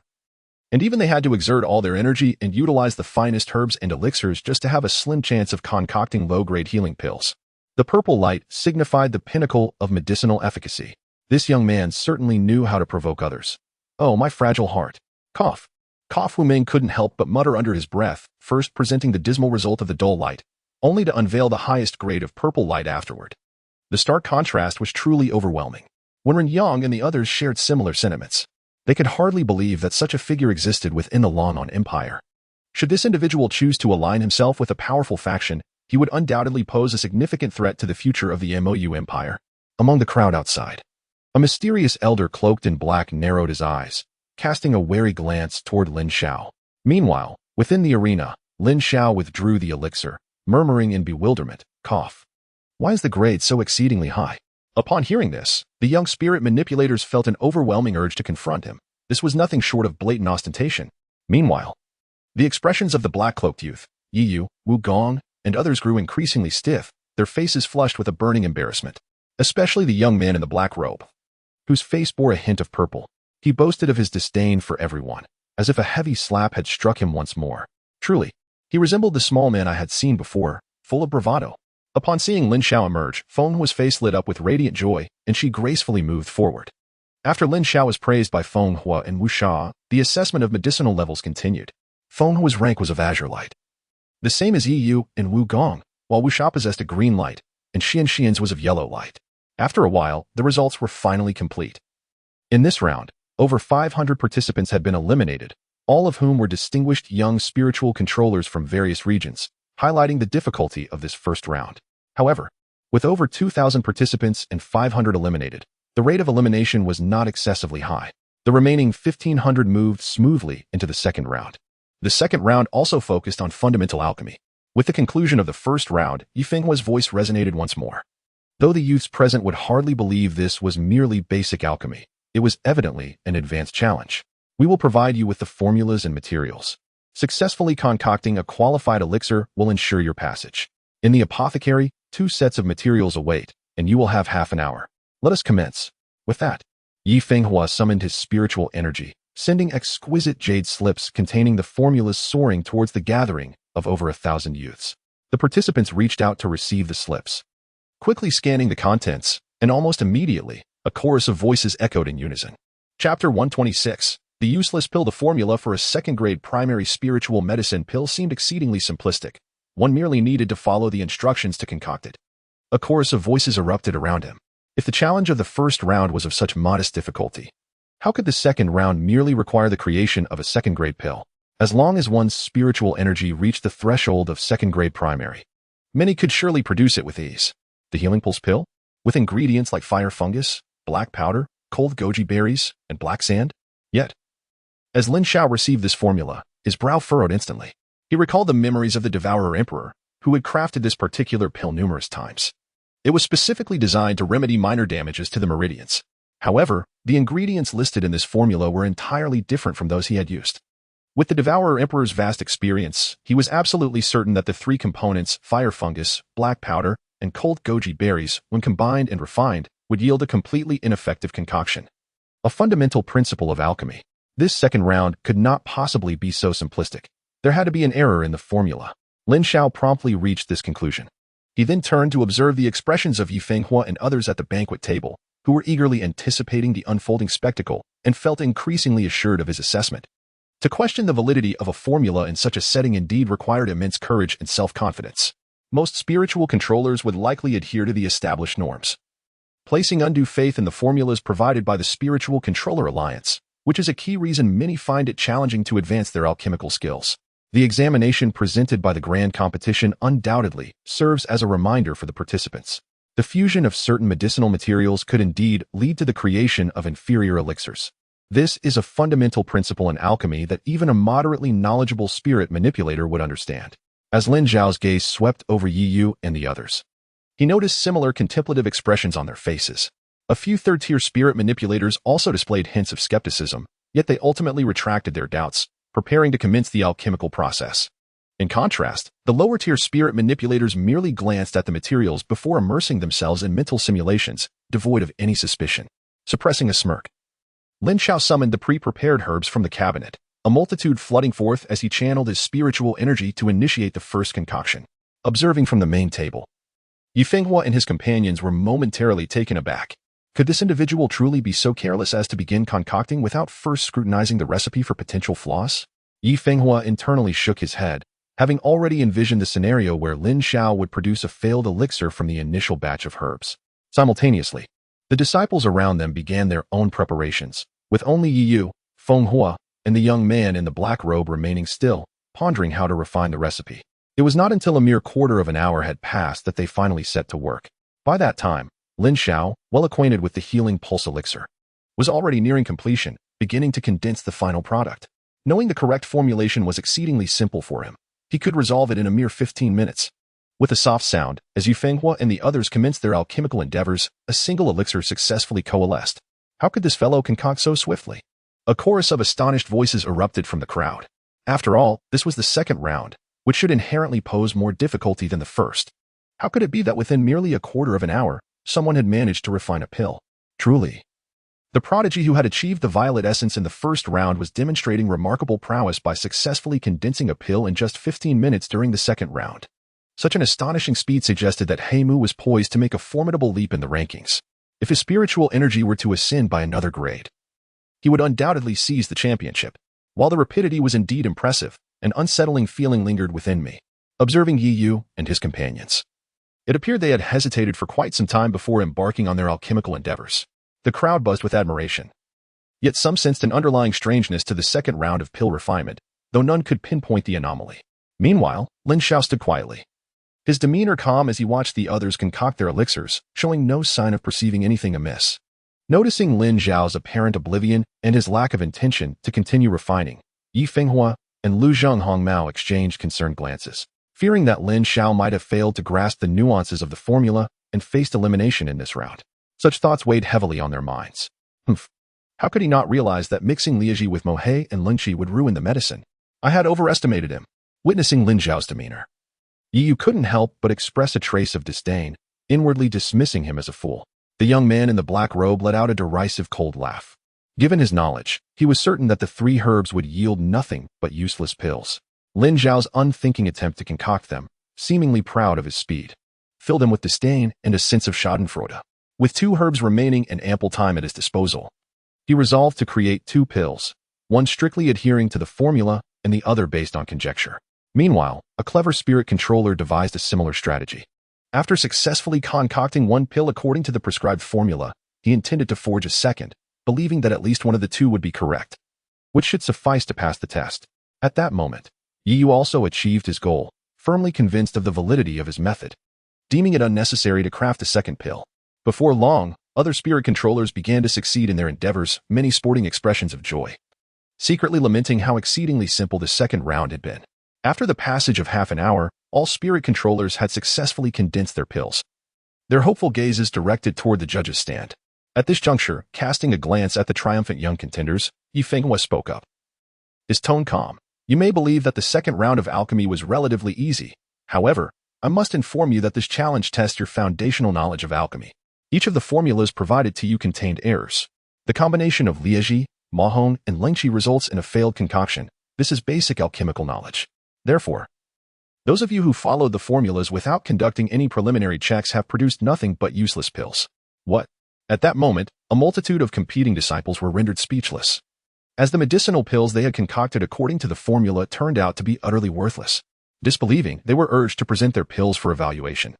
and even they had to exert all their energy and utilize the finest herbs and elixirs just to have a slim chance of concocting low-grade healing pills. The purple light signified the pinnacle of medicinal efficacy. This young man certainly knew how to provoke others. Oh, my fragile heart. Cough. Cough. Wu Ming couldn't help but mutter under his breath, first presenting the dismal result of the dull light, only to unveil the highest grade of purple light afterward. The stark contrast was truly overwhelming. When Ren Yang and the others shared similar sentiments, they could hardly believe that such a figure existed within the Long'an Empire. Should this individual choose to align himself with a powerful faction, he would undoubtedly pose a significant threat to the future of the MOU Empire. Among the crowd outside, a mysterious elder cloaked in black narrowed his eyes, casting a wary glance toward Lin Xiao. Meanwhile, within the arena, Lin Xiao withdrew the elixir, murmuring in bewilderment, cough. Why is the grade so exceedingly high? Upon hearing this, the young spirit manipulators felt an overwhelming urge to confront him. This was nothing short of blatant ostentation. Meanwhile, the expressions of the black-cloaked youth, Yi Yu, Wu Gong, and others grew increasingly stiff, their faces flushed with a burning embarrassment. Especially the young man in the black robe, whose face bore a hint of purple. He boasted of his disdain for everyone, as if a heavy slap had struck him once more. Truly, he resembled the small man I had seen before, full of bravado. Upon seeing Lin Xiao emerge, Fenghua's face lit up with radiant joy, and she gracefully moved forward. After Lin Xiao was praised by Fenghua and Wu Sha, the assessment of medicinal levels continued. Fenghua's rank was of azure light, the same as Yi Yu and Wu Gong, while Wu Sha possessed a green light, and Xian's was of yellow light. After a while, the results were finally complete. In this round, over 500 participants had been eliminated, all of whom were distinguished young spiritual controllers from various regions, highlighting the difficulty of this first round. However, with over 2,000 participants and 500 eliminated, the rate of elimination was not excessively high. The remaining 1,500 moved smoothly into the second round. The second round also focused on fundamental alchemy. With the conclusion of the first round, Yifenghua's voice resonated once more. Though the youths present would hardly believe this was merely basic alchemy, it was evidently an advanced challenge. We will provide you with the formulas and materials. Successfully concocting a qualified elixir will ensure your passage. In the apothecary, 2 sets of materials await, and you will have half an hour. Let us commence. With that, Yifenghua summoned his spiritual energy, sending exquisite jade slips containing the formulas soaring towards the gathering of over 1,000 youths. The participants reached out to receive the slips. Quickly scanning the contents, and almost immediately, a chorus of voices echoed in unison. Chapter 126. The useless pill. The formula for a second-grade primary spiritual medicine pill seemed exceedingly simplistic. One merely needed to follow the instructions to concoct it. A chorus of voices erupted around him. If the challenge of the first round was of such modest difficulty, how could the second round merely require the creation of a second-grade pill? As long as one's spiritual energy reached the threshold of second-grade primary, many could surely produce it with ease. The healing pulse pill? With ingredients like fire fungus, black powder, cold goji berries, and black sand? Yet, as Lin Xiao received this formula, his brow furrowed instantly. He recalled the memories of the devourer emperor, who had crafted this particular pill numerous times. It was specifically designed to remedy minor damages to the meridians. However, the ingredients listed in this formula were entirely different from those he had used. With the devourer emperor's vast experience, he was absolutely certain that the 3 components, fire fungus, black powder, and cold goji berries, when combined and refined, would yield a completely ineffective concoction. A fundamental principle of alchemy. This second round could not possibly be so simplistic. There had to be an error in the formula. Lin Xiao promptly reached this conclusion. He then turned to observe the expressions of Yifenghua and others at the banquet table, who were eagerly anticipating the unfolding spectacle and felt increasingly assured of his assessment. To question the validity of a formula in such a setting indeed required immense courage and self-confidence. Most spiritual controllers would likely adhere to the established norms, placing undue faith in the formulas provided by the Spiritual Controller Alliance, which is a key reason many find it challenging to advance their alchemical skills. The examination presented by the grand competition undoubtedly serves as a reminder for the participants. The fusion of certain medicinal materials could indeed lead to the creation of inferior elixirs. This is a fundamental principle in alchemy that even a moderately knowledgeable spirit manipulator would understand. As Lin Xiao's gaze swept over Yi Yu and the others, he noticed similar contemplative expressions on their faces. A few third-tier spirit manipulators also displayed hints of skepticism, yet they ultimately retracted their doubts, preparing to commence the alchemical process. In contrast, the lower-tier spirit manipulators merely glanced at the materials before immersing themselves in mental simulations, devoid of any suspicion. Suppressing a smirk, Lin Xiao summoned the pre-prepared herbs from the cabinet, a multitude flooding forth as he channeled his spiritual energy to initiate the first concoction. Observing from the main table, Yifenghua and his companions were momentarily taken aback. Could this individual truly be so careless as to begin concocting without first scrutinizing the recipe for potential flaws? Yifenghua internally shook his head, having already envisioned the scenario where Lin Xiao would produce a failed elixir from the initial batch of herbs. Simultaneously, the disciples around them began their own preparations, with only Yi Yu, Fenghua, and the young man in the black robe remaining still, pondering how to refine the recipe. It was not until a mere quarter of an hour had passed that they finally set to work. By that time, Lin Xiao, well acquainted with the healing pulse elixir, was already nearing completion, beginning to condense the final product. Knowing the correct formulation was exceedingly simple for him, he could resolve it in a mere 15 minutes. With a soft sound, as Yifenghua and the others commenced their alchemical endeavors, a single elixir successfully coalesced. How could this fellow concoct so swiftly? A chorus of astonished voices erupted from the crowd. After all, this was the second round, which should inherently pose more difficulty than the first. How could it be that within merely a quarter of an hour, someone had managed to refine a pill? Truly, the prodigy who had achieved the violet essence in the first round was demonstrating remarkable prowess by successfully condensing a pill in just 15 minutes during the second round. Such an astonishing speed suggested that Heimu was poised to make a formidable leap in the rankings. If his spiritual energy were to ascend by another grade, he would undoubtedly seize the championship. While the rapidity was indeed impressive, an unsettling feeling lingered within me, observing Yi Yu and his companions. It appeared they had hesitated for quite some time before embarking on their alchemical endeavors. The crowd buzzed with admiration. Yet some sensed an underlying strangeness to the second round of pill refinement, though none could pinpoint the anomaly. Meanwhile, Lin Xiao stood quietly, his demeanor calm as he watched the others concoct their elixirs, showing no sign of perceiving anything amiss. Noticing Lin Xiao's apparent oblivion and his lack of intention to continue refining, Yifenghua and Lu Zheng Hongmao exchanged concerned glances, fearing that Lin Xiao might have failed to grasp the nuances of the formula and faced elimination in this round. Such thoughts weighed heavily on their minds. Humph. How could he not realize that mixing Liaji with Mohe and Lingqi would ruin the medicine? I had overestimated him. Witnessing Lin Xiao's demeanor, Yu couldn't help but express a trace of disdain, inwardly dismissing him as a fool. The young man in the black robe let out a derisive cold laugh. Given his knowledge, he was certain that the 3 herbs would yield nothing but useless pills. Lin Xiao's unthinking attempt to concoct them, seemingly proud of his speed, filled him with disdain and a sense of schadenfreude. With 2 herbs remaining and ample time at his disposal, he resolved to create 2 pills, one strictly adhering to the formula and the other based on conjecture. Meanwhile, a clever spirit controller devised a similar strategy. After successfully concocting 1 pill according to the prescribed formula, he intended to forge a second, believing that at least one of the 2 would be correct, which should suffice to pass the test. At that moment, Yu also achieved his goal, firmly convinced of the validity of his method, deeming it unnecessary to craft a second pill. Before long, other spirit controllers began to succeed in their endeavors, many sporting expressions of joy, secretly lamenting how exceedingly simple the second round had been. After the passage of half an hour, all spirit controllers had successfully condensed their pills, their hopeful gazes directed toward the judge's stand. At this juncture, casting a glance at the triumphant young contenders, Yi Fenghua spoke up, his tone calm. You may believe that the second round of alchemy was relatively easy. However, I must inform you that this challenge tests your foundational knowledge of alchemy. Each of the formulas provided to you contained errors. The combination of Liaji, Mahong, and Lingqi results in a failed concoction. This is basic alchemical knowledge. Therefore, those of you who followed the formulas without conducting any preliminary checks have produced nothing but useless pills. What? At that moment, a multitude of competing disciples were rendered speechless, as the medicinal pills they had concocted according to the formula turned out to be utterly worthless. Disbelieving, they were urged to present their pills for evaluation.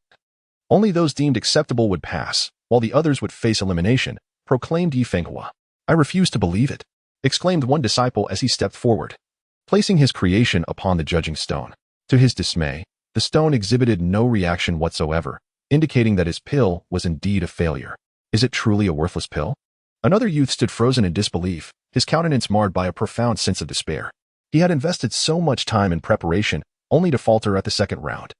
Only those deemed acceptable would pass, while the others would face elimination, proclaimed Yi Fenghua. I refuse to believe it, exclaimed one disciple as he stepped forward, placing his creation upon the judging stone. To his dismay, the stone exhibited no reaction whatsoever, indicating that his pill was indeed a failure. Is it truly a worthless pill? Another youth stood frozen in disbelief, his countenance marred by a profound sense of despair. He had invested so much time in preparation, only to falter at the second round.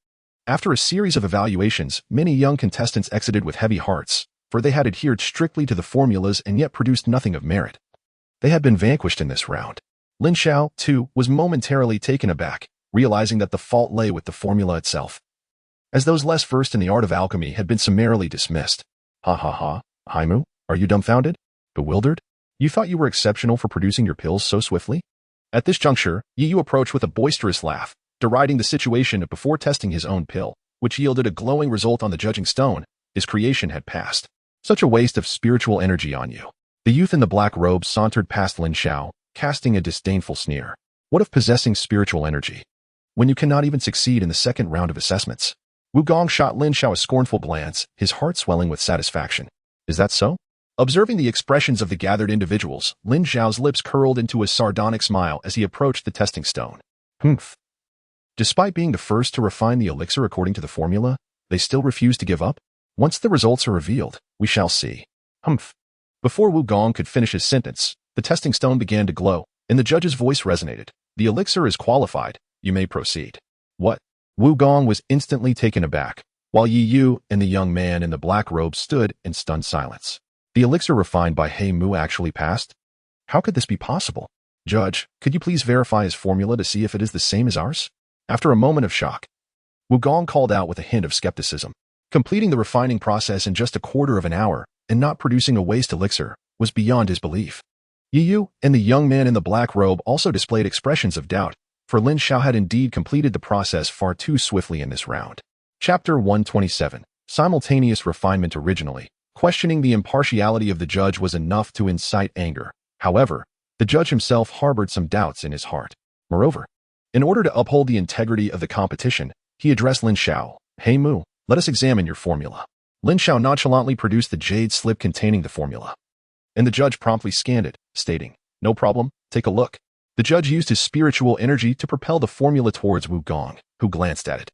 After a series of evaluations, many young contestants exited with heavy hearts, for they had adhered strictly to the formulas and yet produced nothing of merit. They had been vanquished in this round. Lin Xiao, too, was momentarily taken aback, realizing that the fault lay with the formula itself, as those less versed in the art of alchemy had been summarily dismissed. Ha ha ha, Haimu, are you dumbfounded? Bewildered? You thought you were exceptional for producing your pills so swiftly? At this juncture, Yu approached with a boisterous laugh, deriding the situation before testing his own pill, which yielded a glowing result on the judging stone. His creation had passed. Such a waste of spiritual energy on you. The youth in the black robe sauntered past Lin Xiao, casting a disdainful sneer. What of possessing spiritual energy, when you cannot even succeed in the second round of assessments? Wu Gong shot Lin Xiao a scornful glance, his heart swelling with satisfaction. Is that so? Observing the expressions of the gathered individuals, Lin Xiao's lips curled into a sardonic smile as he approached the testing stone. Humph. Despite being the first to refine the elixir according to the formula, they still refuse to give up? Once the results are revealed, we shall see. Humph. Before Wu Gong could finish his sentence, the testing stone began to glow, and the judge's voice resonated. The elixir is qualified. You may proceed. What? Wu Gong was instantly taken aback, while Yi Yu and the young man in the black robe stood in stunned silence. The elixir refined by He Mu actually passed? How could this be possible? Judge, could you please verify his formula to see if it is the same as ours? After a moment of shock, Wu Gong called out with a hint of skepticism. Completing the refining process in just a quarter of an hour and not producing a waste elixir was beyond his belief. Yi Yu and the young man in the black robe also displayed expressions of doubt, for Lin Xiao had indeed completed the process far too swiftly in this round. Chapter 127. Simultaneous refinement. Originally, questioning the impartiality of the judge was enough to incite anger. However, the judge himself harbored some doubts in his heart. Moreover, in order to uphold the integrity of the competition, he addressed Lin Xiao. Hey Mu, let us examine your formula. Lin Xiao nonchalantly produced the jade slip containing the formula, and the judge promptly scanned it, stating, no problem, take a look. The judge used his spiritual energy to propel the formula towards Wu Gong, who glanced at it,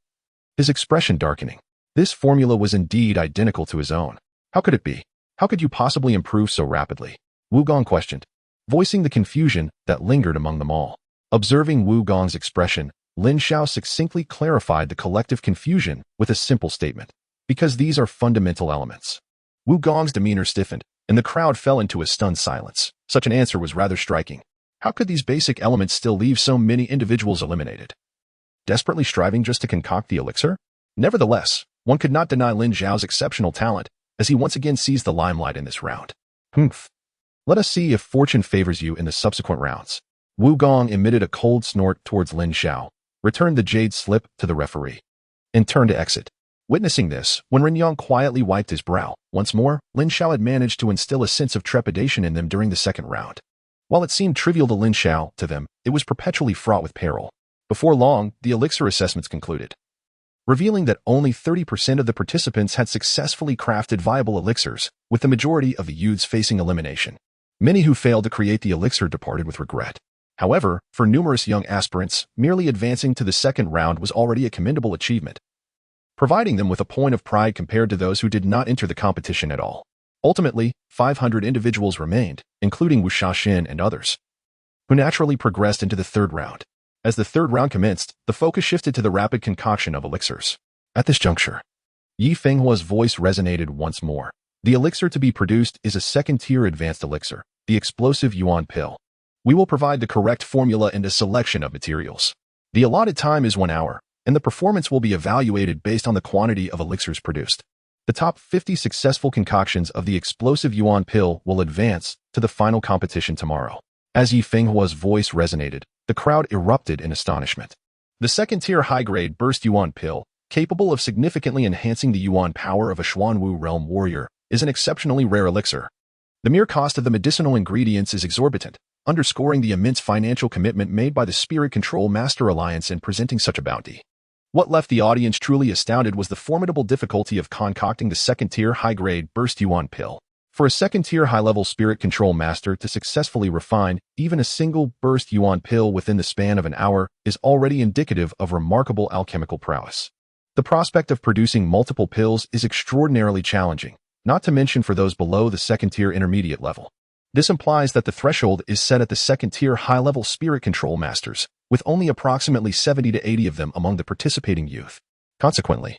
his expression darkening. This formula was indeed identical to his own. How could it be? How could you possibly improve so rapidly? Wu Gong questioned, voicing the confusion that lingered among them all. Observing Wu Gong's expression, Lin Xiao succinctly clarified the collective confusion with a simple statement. Because these are fundamental elements. Wu Gong's demeanor stiffened, and the crowd fell into a stunned silence. Such an answer was rather striking. How could these basic elements still leave so many individuals eliminated? Desperately striving just to concoct the elixir? Nevertheless, one could not deny Lin Xiao's exceptional talent, as he once again seized the limelight in this round. Humph. Let us see if fortune favors you in the subsequent rounds. Wu Gong emitted a cold snort towards Lin Xiao, returned the jade slip to the referee, and turned to exit. Witnessing this, when Ren Yang quietly wiped his brow, once more, Lin Xiao had managed to instill a sense of trepidation in them during the second round. While it seemed trivial to Lin Xiao, to them, it was perpetually fraught with peril. Before long, the elixir assessments concluded, revealing that only 30% of the participants had successfully crafted viable elixirs, with the majority of the youths facing elimination. Many who failed to create the elixir departed with regret. However, for numerous young aspirants, merely advancing to the second round was already a commendable achievement, providing them with a point of pride compared to those who did not enter the competition at all. Ultimately, 500 individuals remained, including Wu Shaxin and others, who naturally progressed into the third round. As the third round commenced, the focus shifted to the rapid concoction of elixirs. At this juncture, Yi Fenghua's voice resonated once more. The elixir to be produced is a second-tier advanced elixir, the explosive yuan pill. We will provide the correct formula and a selection of materials. The allotted time is 1 hour, and the performance will be evaluated based on the quantity of elixirs produced. The top 50 successful concoctions of the explosive yuan pill will advance to the final competition tomorrow. As Yi Fenghua's voice resonated, the crowd erupted in astonishment. The second-tier high-grade burst yuan pill, capable of significantly enhancing the yuan power of a Xuanwu realm warrior, is an exceptionally rare elixir. The mere cost of the medicinal ingredients is exorbitant, underscoring the immense financial commitment made by the Spirit Control Master Alliance in presenting such a bounty. What left the audience truly astounded was the formidable difficulty of concocting the second-tier high-grade burst yuan pill. For a second-tier high-level Spirit Control Master to successfully refine even a single burst yuan pill within the span of an hour is already indicative of remarkable alchemical prowess. The prospect of producing multiple pills is extraordinarily challenging, not to mention for those below the second-tier intermediate level. This implies that the threshold is set at the second-tier high-level Spirit Control Masters, with only approximately 70 to 80 of them among the participating youth. Consequently,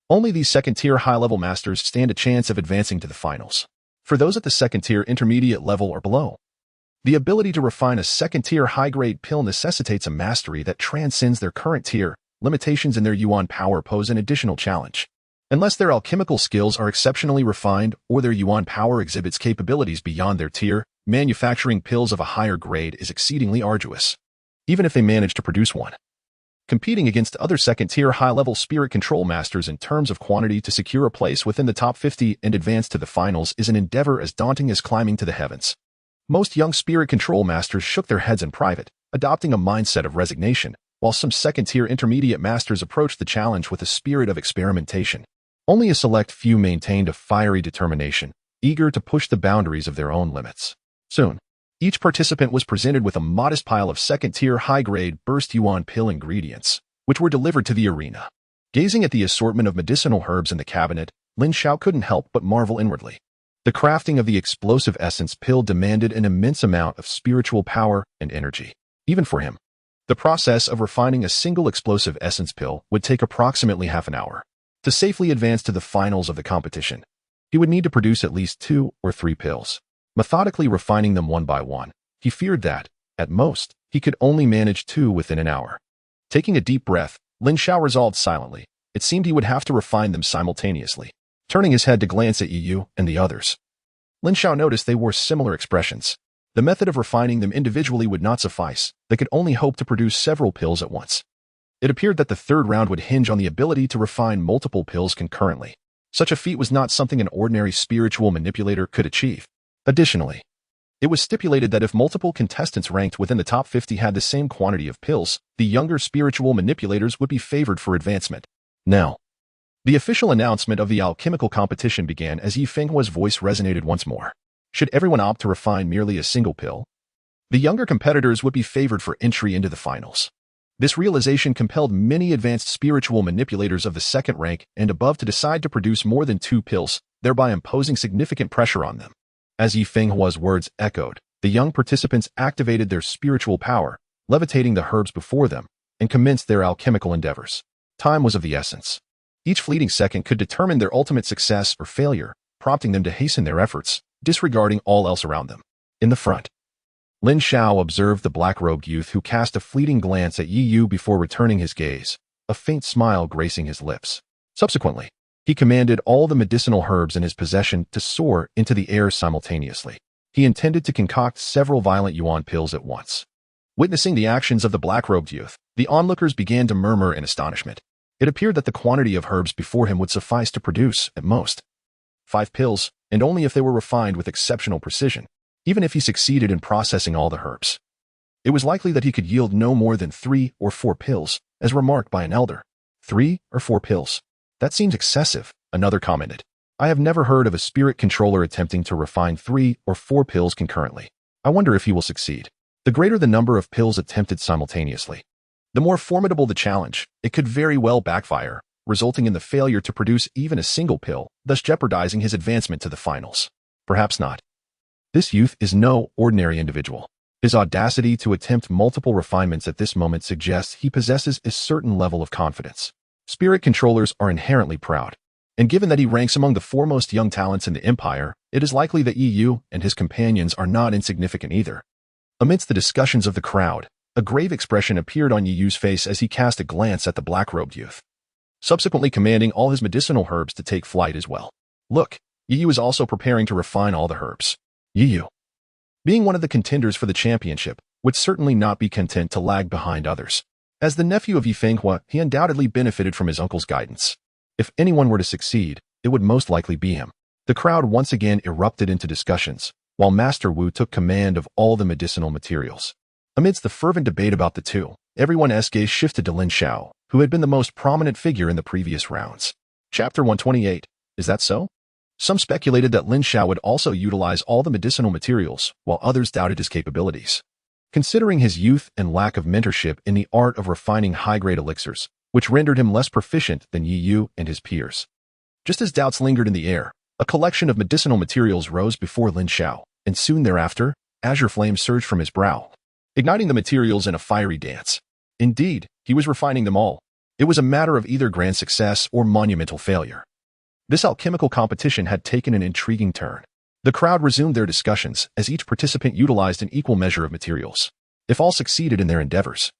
only these second-tier high-level masters stand a chance of advancing to the finals. For those at the second-tier intermediate level or below, the ability to refine a second-tier high-grade pill necessitates a mastery that transcends their current tier. Limitations in their yuan power pose an additional challenge. Unless their alchemical skills are exceptionally refined or their yuan power exhibits capabilities beyond their tier, manufacturing pills of a higher grade is exceedingly arduous, even if they manage to produce one. Competing against other second-tier high-level Spirit Control Masters in terms of quantity to secure a place within the top 50 and advance to the finals is an endeavor as daunting as climbing to the heavens. Most young Spirit Control Masters shook their heads in private, adopting a mindset of resignation, while some second-tier intermediate masters approached the challenge with a spirit of experimentation. Only a select few maintained a fiery determination, eager to push the boundaries of their own limits. Soon, each participant was presented with a modest pile of second-tier high-grade burst yuan pill ingredients, which were delivered to the arena. Gazing at the assortment of medicinal herbs in the cabinet, Lin Xiao couldn't help but marvel inwardly. The crafting of the explosive essence pill demanded an immense amount of spiritual power and energy. Even for him, the process of refining a single explosive essence pill would take approximately half an hour. To safely advance to the finals of the competition, he would need to produce at least 2 or 3 pills. Methodically refining them one by one, he feared that, at most, he could only manage 2 within an hour. Taking a deep breath, Lin Xiao resolved silently. It seemed he would have to refine them simultaneously. Turning his head to glance at Yu and the others, Lin Xiao noticed they wore similar expressions. The method of refining them individually would not suffice. They could only hope to produce several pills at once. It appeared that the third round would hinge on the ability to refine multiple pills concurrently. Such a feat was not something an ordinary spiritual manipulator could achieve. Additionally, it was stipulated that if multiple contestants ranked within the top 50 had the same quantity of pills, the younger spiritual manipulators would be favored for advancement. Now, the official announcement of the alchemical competition began as Yi Fenghua's voice resonated once more. Should everyone opt to refine merely a single pill, the younger competitors would be favored for entry into the finals. This realization compelled many advanced spiritual manipulators of the second rank and above to decide to produce more than 2 pills, thereby imposing significant pressure on them. As Yi Fenghua's words echoed, the young participants activated their spiritual power, levitating the herbs before them, and commenced their alchemical endeavors. Time was of the essence. Each fleeting second could determine their ultimate success or failure, prompting them to hasten their efforts, disregarding all else around them. In the front, Lin Xiao observed the black-robed youth who cast a fleeting glance at Yi Yu before returning his gaze, a faint smile gracing his lips. Subsequently, he commanded all the medicinal herbs in his possession to soar into the air simultaneously. He intended to concoct several violent yuan pills at once. Witnessing the actions of the black-robed youth, the onlookers began to murmur in astonishment. It appeared that the quantity of herbs before him would suffice to produce, at most, 5 pills, and only if they were refined with exceptional precision, even if he succeeded in processing all the herbs. It was likely that he could yield no more than 3 or 4 pills, as remarked by an elder. 3 or 4 pills. That seems excessive, another commented. I have never heard of a spirit controller attempting to refine 3 or 4 pills concurrently. I wonder if he will succeed. The greater the number of pills attempted simultaneously, the more formidable the challenge. It could very well backfire, resulting in the failure to produce even a single pill, thus jeopardizing his advancement to the finals. Perhaps not. This youth is no ordinary individual. His audacity to attempt multiple refinements at this moment suggests he possesses a certain level of confidence. Spirit controllers are inherently proud, and given that he ranks among the foremost young talents in the Empire, it is likely that Yi Yu and his companions are not insignificant either. Amidst the discussions of the crowd, a grave expression appeared on Yi Yu's face as he cast a glance at the black-robed youth, subsequently commanding all his medicinal herbs to take flight as well. Look, Yi Yu is also preparing to refine all the herbs. Yi Yu, being one of the contenders for the championship, would certainly not be content to lag behind others. As the nephew of Yi Fenghua, he undoubtedly benefited from his uncle's guidance. If anyone were to succeed, it would most likely be him. The crowd once again erupted into discussions, while Master Wu took command of all the medicinal materials. Amidst the fervent debate about the two, everyone's gaze shifted to Lin Xiao, who had been the most prominent figure in the previous rounds. Chapter 128. Is that so? Some speculated that Lin Xiao would also utilize all the medicinal materials, while others doubted his capabilities. Considering his youth and lack of mentorship in the art of refining high-grade elixirs, which rendered him less proficient than Yi Yu and his peers. Just as doubts lingered in the air, a collection of medicinal materials rose before Lin Xiao, and soon thereafter, azure flames surged from his brow, igniting the materials in a fiery dance. Indeed, he was refining them all. It was a matter of either grand success or monumental failure. This alchemical competition had taken an intriguing turn. The crowd resumed their discussions as each participant utilized an equal measure of materials. If all succeeded in their endeavors,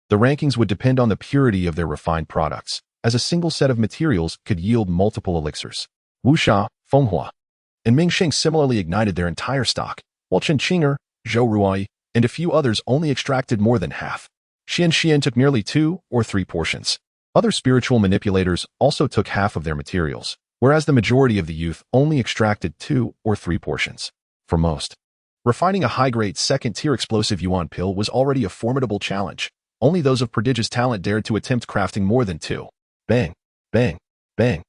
the rankings would depend on the purity of their refined products, as a single set of materials could yield multiple elixirs. Wu Sha, Fenghua, and Ming Sheng similarly ignited their entire stock, while Chen Qinger, Zhou Ruai, and a few others only extracted more than half. Xian Xian took nearly 2 or 3 portions. Other spiritual manipulators also took half of their materials, whereas the majority of the youth only extracted 2 or 3 portions. For most, refining a high-grade second-tier explosive yuan pill was already a formidable challenge. Only those of prodigious talent dared to attempt crafting more than 2. Bang, bang, bang.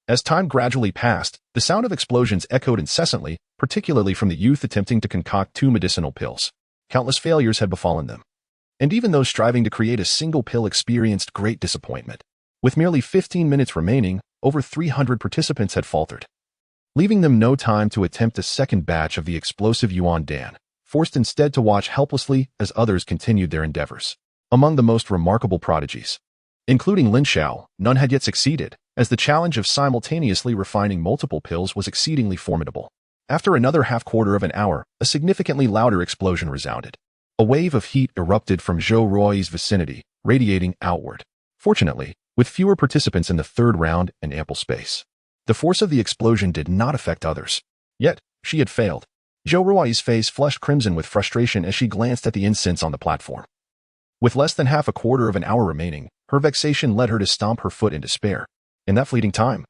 As time gradually passed, the sound of explosions echoed incessantly, particularly from the youth attempting to concoct 2 medicinal pills. Countless failures had befallen them, and even those striving to create a single pill experienced great disappointment. With merely 15 minutes remaining, over 300 participants had faltered, leaving them no time to attempt a second batch of the explosive yuan dan, forced instead to watch helplessly as others continued their endeavors. Among the most remarkable prodigies, including Lin Xiao, none had yet succeeded, as the challenge of simultaneously refining multiple pills was exceedingly formidable. After another half-quarter of an hour, a significantly louder explosion resounded. A wave of heat erupted from Zhou Ruoi's vicinity, radiating outward. Fortunately, with fewer participants in the third round and ample space, the force of the explosion did not affect others. Yet, she had failed. Zhou Ruoi's face flushed crimson with frustration as she glanced at the incense on the platform. With less than half a quarter of an hour remaining, her vexation led her to stomp her foot in despair. In that fleeting time,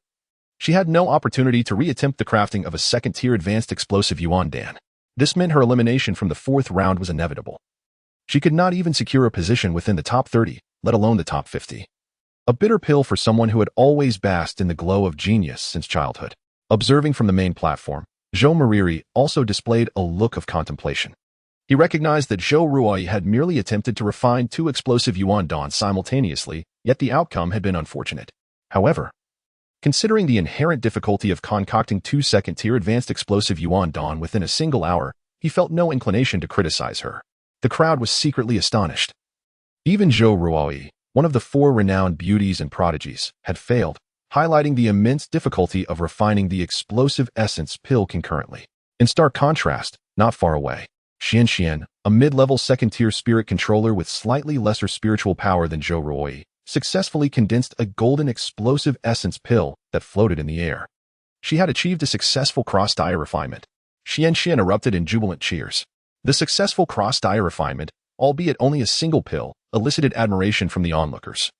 she had no opportunity to reattempt the crafting of a second-tier advanced explosive yuan dan. This meant her elimination from the 4th round was inevitable. She could not even secure a position within the top 30, let alone the top 50. A bitter pill for someone who had always basked in the glow of genius since childhood. Observing from the main platform, Zhou Mariri also displayed a look of contemplation. He recognized that Zhou Ruai had merely attempted to refine 2 explosive yuan dan simultaneously, yet the outcome had been unfortunate. However, considering the inherent difficulty of concocting 2 second-tier advanced explosive yuan dan within a single hour, he felt no inclination to criticize her. The crowd was secretly astonished. Even Zhou Ruoyi, one of the four renowned beauties and prodigies, had failed, highlighting the immense difficulty of refining the explosive essence pill concurrently. In stark contrast, not far away, Xian, a mid-level second-tier spirit controller with slightly lesser spiritual power than Zhou Ruoyi, successfully condensed a golden explosive essence pill that floated in the air. She had achieved a successful cross-dye refinement. Xian erupted in jubilant cheers. The successful cross-dye refinement, albeit only a single pill, elicited admiration from the onlookers.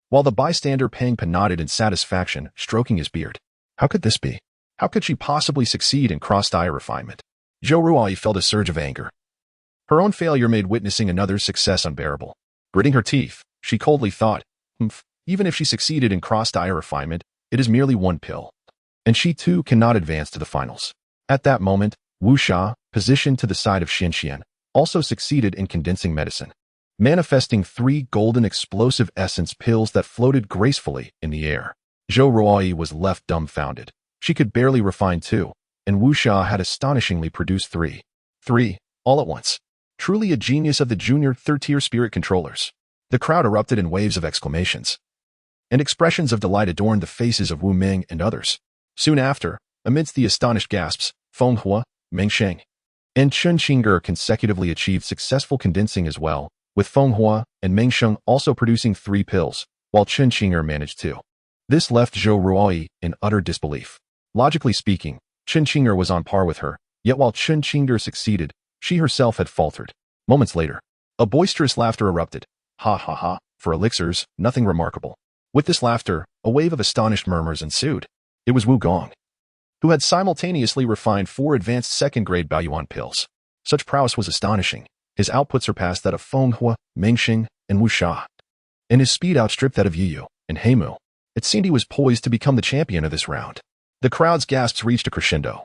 While the bystander Pang Pa nodded in satisfaction, stroking his beard. How could this be? How could she possibly succeed in cross-dye refinement? Zhou Ruoyi felt a surge of anger. Her own failure made witnessing another's success unbearable. Gritting her teeth, she coldly thought, even if she succeeded in cross-dye refinement, it is merely one pill. And she too cannot advance to the finals. At that moment, Wu Sha, positioned to the side of Xian, also succeeded in condensing medicine, manifesting 3 golden explosive essence pills that floated gracefully in the air. Zhou Ruoyi was left dumbfounded. She could barely refine 2, and Wu Sha had astonishingly produced 3. 3, all at once. Truly a genius of the junior third-tier spirit controllers. The crowd erupted in waves of exclamations, and expressions of delight adorned the faces of Wu Ming and others. Soon after, amidst the astonished gasps, Feng Hua, Meng Sheng, and Chen Qing'er consecutively achieved successful condensing as well, with Feng Hua and Meng Sheng also producing 3 pills, while Chen Qing'er managed 2. This left Zhou Ruoyi in utter disbelief. Logically speaking, Chen Qing'er was on par with her, yet while Chen Qing'er succeeded, she herself had faltered. Moments later, a boisterous laughter erupted. Ha ha ha, for elixirs, nothing remarkable. With this laughter, a wave of astonished murmurs ensued. It was Wu Gong, who had simultaneously refined 4 advanced second-grade Baoyuan pills. Such prowess was astonishing. His output surpassed that of Feng Hua, Meng Sheng, and Wu Sha, and his speed outstripped that of Yiyu and Heimu. It seemed he was poised to become the champion of this round. The crowd's gasps reached a crescendo,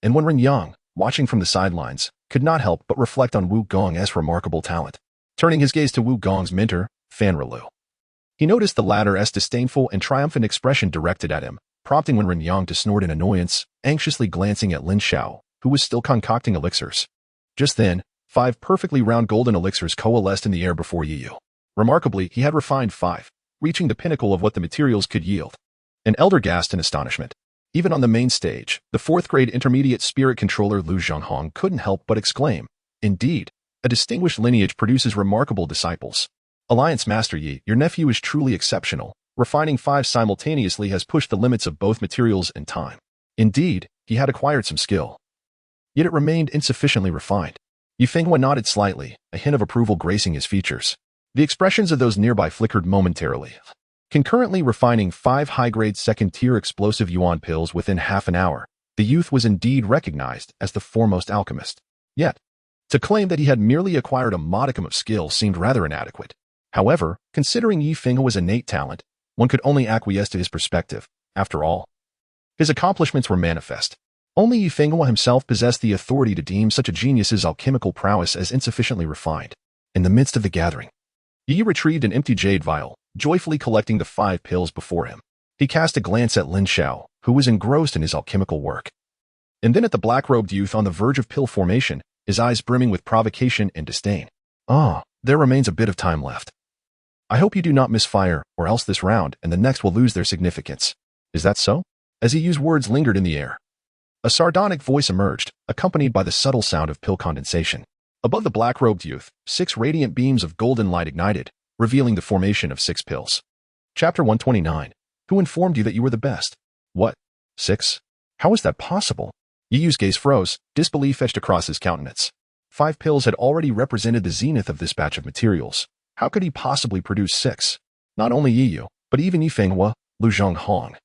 and when Ren Yang, watching from the sidelines, could not help but reflect on Wu Gong's remarkable talent. Turning his gaze to Wu Gong's mentor, Fan Relu, he noticed the latter's disdainful and triumphant expression directed at him, prompting Wen Yang to snort in annoyance, anxiously glancing at Lin Xiao, who was still concocting elixirs. Just then, 5 perfectly round golden elixirs coalesced in the air before Yiyu. Remarkably, he had refined 5, reaching the pinnacle of what the materials could yield. An elder gasped in astonishment. Even on the main stage, the 4th-grade intermediate spirit controller Lu Zhonghong couldn't help but exclaim, "Indeed, a distinguished lineage produces remarkable disciples. Alliance Master Yi, your nephew is truly exceptional. Refining 5 simultaneously has pushed the limits of both materials and time." Indeed, he had acquired some skill. Yet it remained insufficiently refined. Yu Fenghua nodded slightly, a hint of approval gracing his features. The expressions of those nearby flickered momentarily. Concurrently refining 5 high-grade second-tier explosive yuan pills within half an hour, the youth was indeed recognized as the foremost alchemist. Yet, to claim that he had merely acquired a modicum of skill seemed rather inadequate. However, considering Yi Fenghua's innate talent, one could only acquiesce to his perspective. After all, his accomplishments were manifest. Only Yi Fenghua himself possessed the authority to deem such a genius's alchemical prowess as insufficiently refined. In the midst of the gathering, Yi retrieved an empty jade vial, joyfully collecting the 5 pills before him. He cast a glance at Lin Xiao, who was engrossed in his alchemical work, and then at the black-robed youth on the verge of pill formation, his eyes brimming with provocation and disdain. "Ah, there remains a bit of time left. I hope you do not misfire, or else this round and the next will lose their significance. Is that so?" As Yi's words lingered in the air, a sardonic voice emerged, accompanied by the subtle sound of pill condensation. Above the black-robed youth, 6 radiant beams of golden light ignited, revealing the formation of 6 pills. Chapter 129. Who informed you that you were the best? What? 6? How is that possible? Yiyu's gaze froze, disbelief etched across his countenance. 5 pills had already represented the zenith of this batch of materials. How could he possibly produce 6? Not only Yiyu, but even Yi Fenghua, Lu Zhonghong,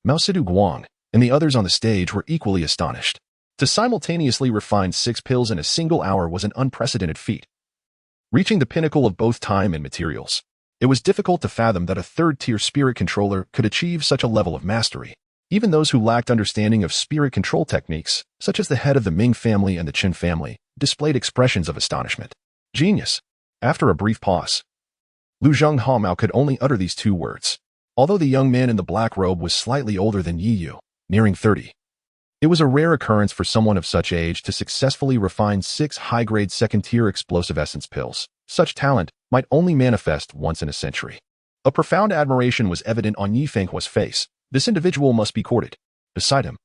Mao Sidu Guang, and the others on the stage were equally astonished. To simultaneously refine 6 pills in a single hour was an unprecedented feat, reaching the pinnacle of both time and materials. It was difficult to fathom that a 3rd-tier spirit controller could achieve such a level of mastery. Even those who lacked understanding of spirit control techniques, such as the head of the Ming family and the Qin family, displayed expressions of astonishment. Genius. After a brief pause, Lu Zhonghao could only utter these 2 words. Although the young man in the black robe was slightly older than Yiyu, nearing 30, It was a rare occurrence for someone of such age to successfully refine 6 high-grade second-tier explosive essence pills. Such talent might only manifest once in a century. A profound admiration was evident on Yi Fenghua's face. This individual must be courted. Beside him,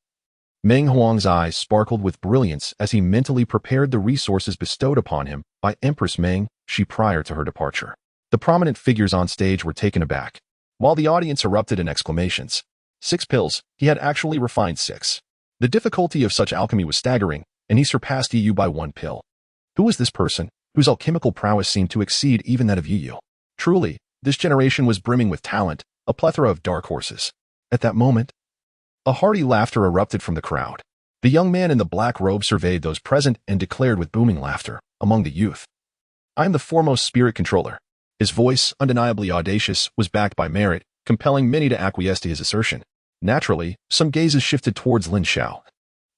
Meng Huang's eyes sparkled with brilliance as he mentally prepared the resources bestowed upon him by Empress Meng Shi prior to her departure. The prominent figures on stage were taken aback, while the audience erupted in exclamations. 6 pills, he had actually refined 6. The difficulty of such alchemy was staggering, and he surpassed Yi Yu by 1 pill. Who was this person, whose alchemical prowess seemed to exceed even that of Yi Yu? Truly, this generation was brimming with talent, a plethora of dark horses. At that moment, a hearty laughter erupted from the crowd. The young man in the black robe surveyed those present and declared with booming laughter among the youth, "I am the foremost spirit controller." His voice, undeniably audacious, was backed by merit, compelling many to acquiesce to his assertion. Naturally, some gazes shifted towards Lin Xiao,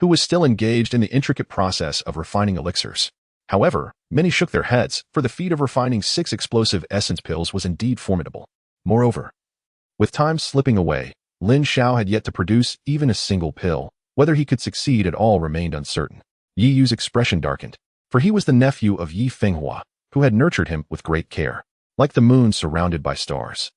who was still engaged in the intricate process of refining elixirs. However, many shook their heads, for the feat of refining 6 explosive essence pills was indeed formidable. Moreover, with time slipping away, Lin Xiao had yet to produce even a single pill. Whether he could succeed at all remained uncertain. Yi Yu's expression darkened, for he was the nephew of Yi Fenghua, who had nurtured him with great care, like the moon surrounded by stars.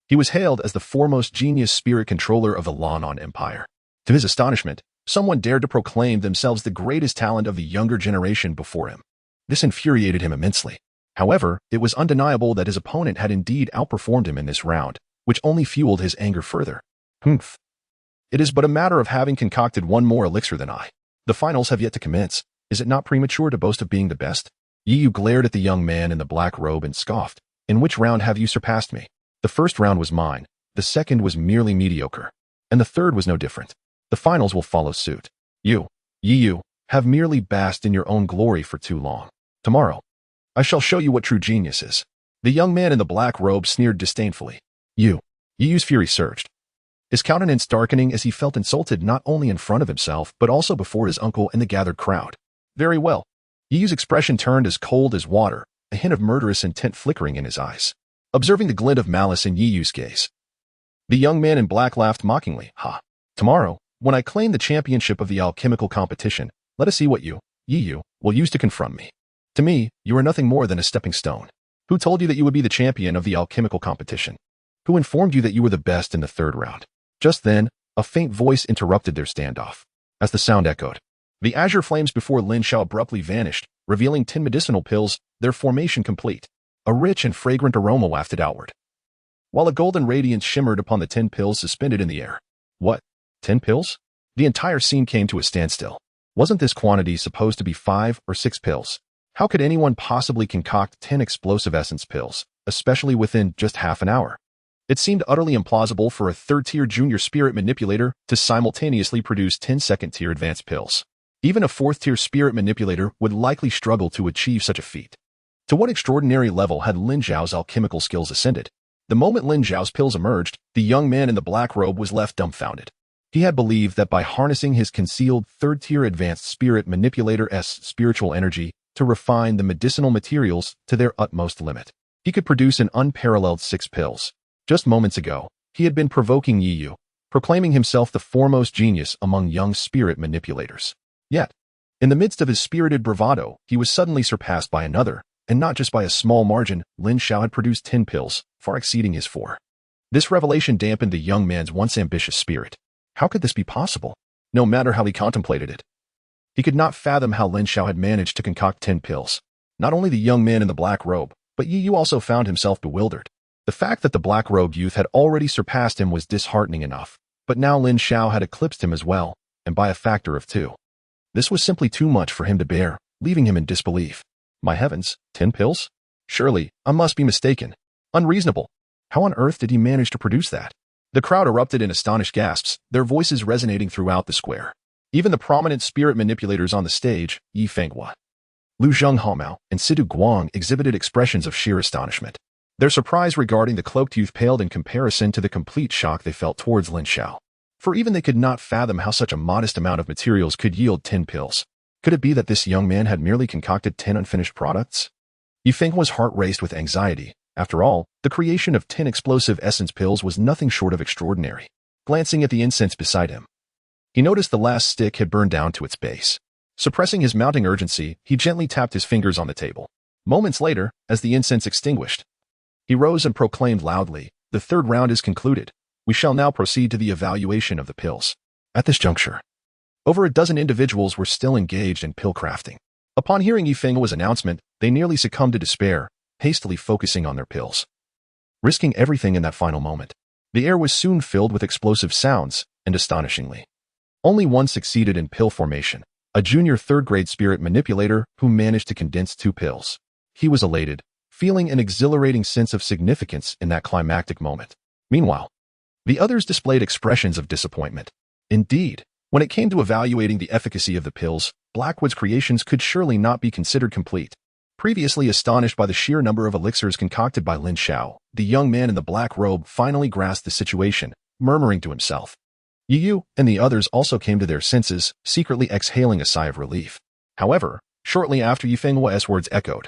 He was hailed as the foremost genius spirit controller of the Lan'an Empire. To his astonishment, someone dared to proclaim themselves the greatest talent of the younger generation before him. This infuriated him immensely. However, it was undeniable that his opponent had indeed outperformed him in this round, which only fueled his anger further. Humph. It is but a matter of having concocted 1 more elixir than I. The finals have yet to commence. Is it not premature to boast of being the best? Yi Yu glared at the young man in the black robe and scoffed. In which round have you surpassed me? The first round was mine, the second was merely mediocre, and the third was no different. The finals will follow suit. You, Yi Yu, have merely basked in your own glory for too long. Tomorrow, I shall show you what true genius is. The young man in the black robe sneered disdainfully. Yi Yu's fury surged, his countenance darkening as he felt insulted not only in front of himself but also before his uncle and the gathered crowd. Very well. Yi Yu's expression turned as cold as water, a hint of murderous intent flickering in his eyes. Observing the glint of malice in Yi Yu's gaze, the young man in black laughed mockingly. Ha! Tomorrow, when I claim the championship of the alchemical competition, let us see what you, Yi Yu, will use to confront me. To me, you are nothing more than a stepping stone. Who told you that you would be the champion of the alchemical competition? Who informed you that you were the best in the 3rd round? Just then, a faint voice interrupted their standoff. As the sound echoed, the azure flames before Lin Xiao abruptly vanished, revealing 10 medicinal pills, their formation complete. A rich and fragrant aroma wafted outward, while a golden radiance shimmered upon the 10 pills suspended in the air. What? 10 pills? The entire scene came to a standstill. Wasn't this quantity supposed to be 5 or 6 pills? How could anyone possibly concoct 10 explosive essence pills, especially within just half an hour? It seemed utterly implausible for a 3rd-tier junior spirit manipulator to simultaneously produce 10 second-tier advanced pills. Even a 4th-tier spirit manipulator would likely struggle to achieve such a feat. To what extraordinary level had Lin Xiao's alchemical skills ascended? The moment Lin Xiao's pills emerged, the young man in the black robe was left dumbfounded. He had believed that by harnessing his concealed 3rd-tier advanced spirit manipulator's spiritual energy to refine the medicinal materials to their utmost limit, he could produce an unparalleled 6 pills. Just moments ago, he had been provoking Yi Yu, proclaiming himself the foremost genius among young spirit manipulators. Yet, in the midst of his spirited bravado, he was suddenly surpassed by another, and not just by a small margin. Lin Xiao had produced 10 pills, far exceeding his 4. This revelation dampened the young man's once ambitious spirit. How could this be possible? No matter how he contemplated it, he could not fathom how Lin Xiao had managed to concoct 10 pills. Not only the young man in the black robe, but Yi Yu also found himself bewildered. The fact that the black-robed youth had already surpassed him was disheartening enough, but now Lin Xiao had eclipsed him as well, and by a factor of 2. This was simply too much for him to bear, leaving him in disbelief. My heavens, 10 pills? Surely, I must be mistaken. Unreasonable. How on earth did he manage to produce that? The crowd erupted in astonished gasps, their voices resonating throughout the square. Even the prominent spirit manipulators on the stage, Yi Fenghua, Lu Zhenghaomao, and Sidu Guang exhibited expressions of sheer astonishment. Their surprise regarding the cloaked youth paled in comparison to the complete shock they felt towards Lin Xiao. For even they could not fathom how such a modest amount of materials could yield 10 pills. Could it be that this young man had merely concocted 10 unfinished products? Yi Fenghua's heart raced with anxiety. After all, the creation of 10 explosive essence pills was nothing short of extraordinary. Glancing at the incense beside him, He noticed the last stick had burned down to its base. Suppressing his mounting urgency, he gently tapped his fingers on the table. Moments later, as the incense extinguished, he rose and proclaimed loudly, "The third round is concluded. We shall now proceed to the evaluation of the pills." At this juncture, over a dozen individuals were still engaged in pill crafting. Upon hearing Yifenghua's announcement, they nearly succumbed to despair, hastily focusing on their pills. Risking everything in that final moment, the air was soon filled with explosive sounds, and astonishingly, only one succeeded in pill formation, a junior third-grade spirit manipulator who managed to condense 2 pills. He was elated, feeling an exhilarating sense of significance in that climactic moment. Meanwhile, the others displayed expressions of disappointment. Indeed, when it came to evaluating the efficacy of the pills, Blackwood's creations could surely not be considered complete. Previously astonished by the sheer number of elixirs concocted by Lin Xiao, the young man in the black robe finally grasped the situation, murmuring to himself. Yu and the others also came to their senses, secretly exhaling a sigh of relief. However, shortly after Yifenghua's words echoed,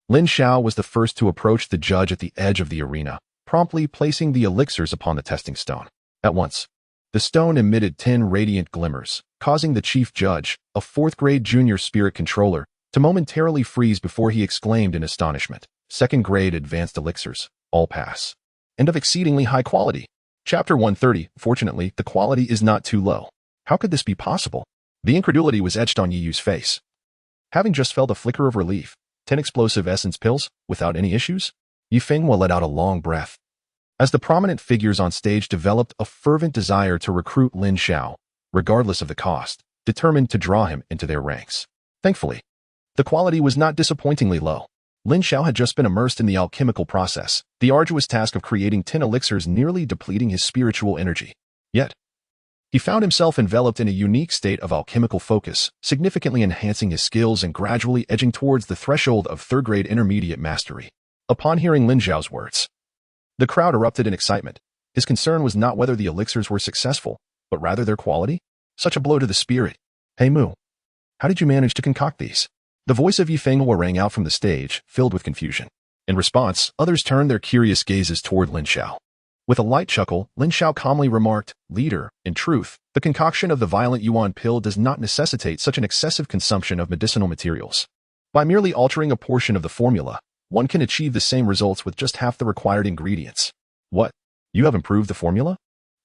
Lin Xiao was the first to approach the judge at the edge of the arena, promptly placing the elixirs upon the testing stone. At once, the stone emitted 10 radiant glimmers, causing the chief judge, a 4th-grade junior spirit controller, to momentarily freeze before he exclaimed in astonishment, "2nd-grade advanced elixirs, all pass. And of exceedingly high quality." Chapter 130. Fortunately, the quality is not too low. How could this be possible? The incredulity was etched on Yiyu's face. Having just felt a flicker of relief, 10 explosive essence pills, without any issues? Yifenghua let out a long breath. As the prominent figures on stage developed a fervent desire to recruit Lin Xiao, regardless of the cost, determined to draw him into their ranks. Thankfully, the quality was not disappointingly low. Lin Xiao had just been immersed in the alchemical process, the arduous task of creating 10 elixirs nearly depleting his spiritual energy. Yet, he found himself enveloped in a unique state of alchemical focus, significantly enhancing his skills and gradually edging towards the threshold of 3rd-grade intermediate mastery. Upon hearing Lin Xiao's words, the crowd erupted in excitement. His concern was not whether the elixirs were successful, but rather their quality. Such a blow to the spirit. "Hey Mu, how did you manage to concoct these?" The voice of Yifenghua rang out from the stage, filled with confusion. In response, others turned their curious gazes toward Lin Xiao. With a light chuckle, Lin Xiao calmly remarked, "Leader, in truth, the concoction of the violent yuan pill does not necessitate such an excessive consumption of medicinal materials. By merely altering a portion of the formula, one can achieve the same results with just half the required ingredients." "What? You have improved the formula?"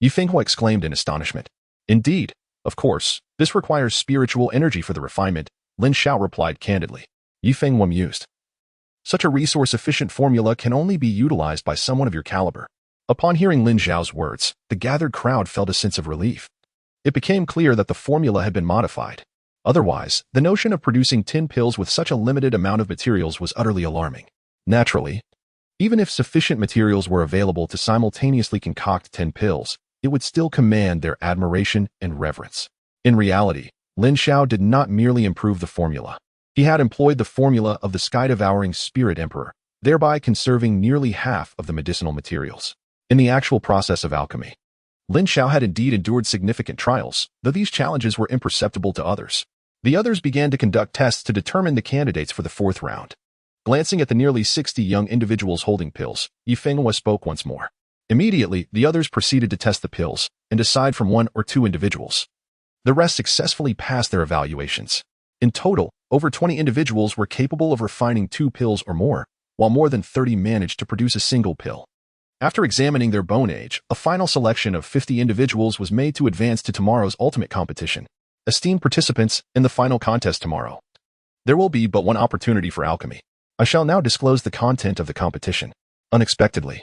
Yifenghua exclaimed in astonishment. "Indeed. Of course, this requires spiritual energy for the refinement," Lin Xiao replied candidly. Yifenghua mused. "Such a resource-efficient formula can only be utilized by someone of your caliber." Upon hearing Lin Xiao's words, the gathered crowd felt a sense of relief. It became clear that the formula had been modified. Otherwise, the notion of producing 10 pills with such a limited amount of materials was utterly alarming. Naturally, even if sufficient materials were available to simultaneously concoct 10 pills, it would still command their admiration and reverence. In reality, Lin Xiao did not merely improve the formula. He had employed the formula of the sky-devouring spirit emperor, thereby conserving nearly half of the medicinal materials. In the actual process of alchemy, Lin Xiao had indeed endured significant trials, though these challenges were imperceptible to others. The others began to conduct tests to determine the candidates for the 4th round. Glancing at the nearly 60 young individuals holding pills, Yifenghua spoke once more. Immediately, the others proceeded to test the pills and decide from 1 or 2 individuals. The rest successfully passed their evaluations. In total, over 20 individuals were capable of refining 2 pills or more, while more than 30 managed to produce a single pill. After examining their bone age, a final selection of 50 individuals was made to advance to tomorrow's ultimate competition. Esteemed participants, in the final contest tomorrow, there will be but one opportunity for alchemy. I shall now disclose the content of the competition. Unexpectedly,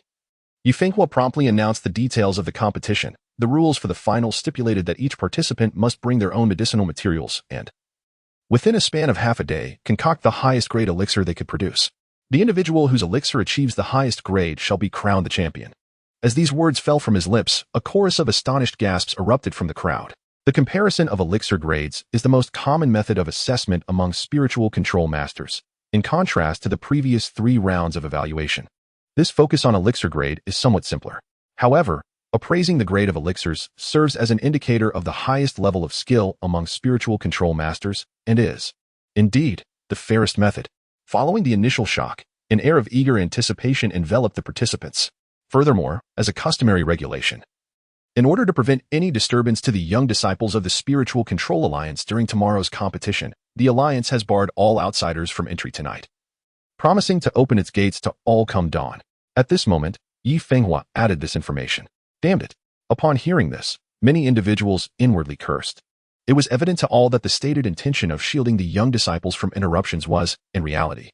Yifenghua promptly announced the details of the competition. The rules for the final stipulated that each participant must bring their own medicinal materials and, within a span of half a day, concoct the highest grade elixir they could produce. The individual whose elixir achieves the highest grade shall be crowned the champion. As these words fell from his lips, a chorus of astonished gasps erupted from the crowd. The comparison of elixir grades is the most common method of assessment among spiritual control masters, in contrast to the previous 3 rounds of evaluation. This focus on elixir grade is somewhat simpler. However, appraising the grade of elixirs serves as an indicator of the highest level of skill among spiritual control masters and is, indeed, the fairest method. Following the initial shock, an air of eager anticipation enveloped the participants. Furthermore, as a customary regulation, In order to prevent any disturbance to the young disciples of the Spiritual Control Alliance during tomorrow's competition, the Alliance has barred all outsiders from entry tonight, promising to open its gates to all come dawn. At this moment, Yi Fenghua added this information. Damned it! Upon hearing this, many individuals inwardly cursed. It was evident to all that the stated intention of shielding the young disciples from interruptions was, in reality,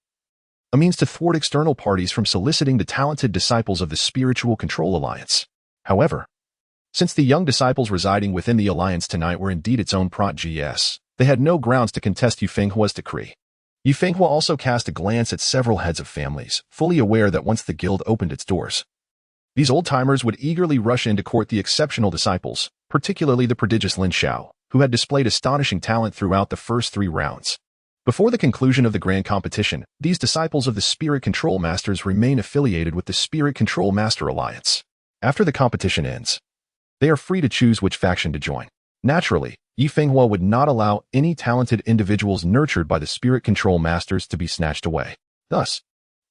a means to thwart external parties from soliciting the talented disciples of the Spiritual Control Alliance. However, since the young disciples residing within the Alliance tonight were indeed its own prot-gs, they had no grounds to contest Yi Fenghua's decree. Yi Fenghua also cast a glance at several heads of families, fully aware that once the guild opened its doors, these old-timers would eagerly rush in to court the exceptional disciples, particularly the prodigious Lin Xiao, who had displayed astonishing talent throughout the first 3 rounds. Before the conclusion of the grand competition, these disciples of the Spirit Control Masters remain affiliated with the Spirit Control Master Alliance. After the competition ends, they are free to choose which faction to join. Naturally, Yi Fenghua would not allow any talented individuals nurtured by the Spirit Control Masters to be snatched away. Thus,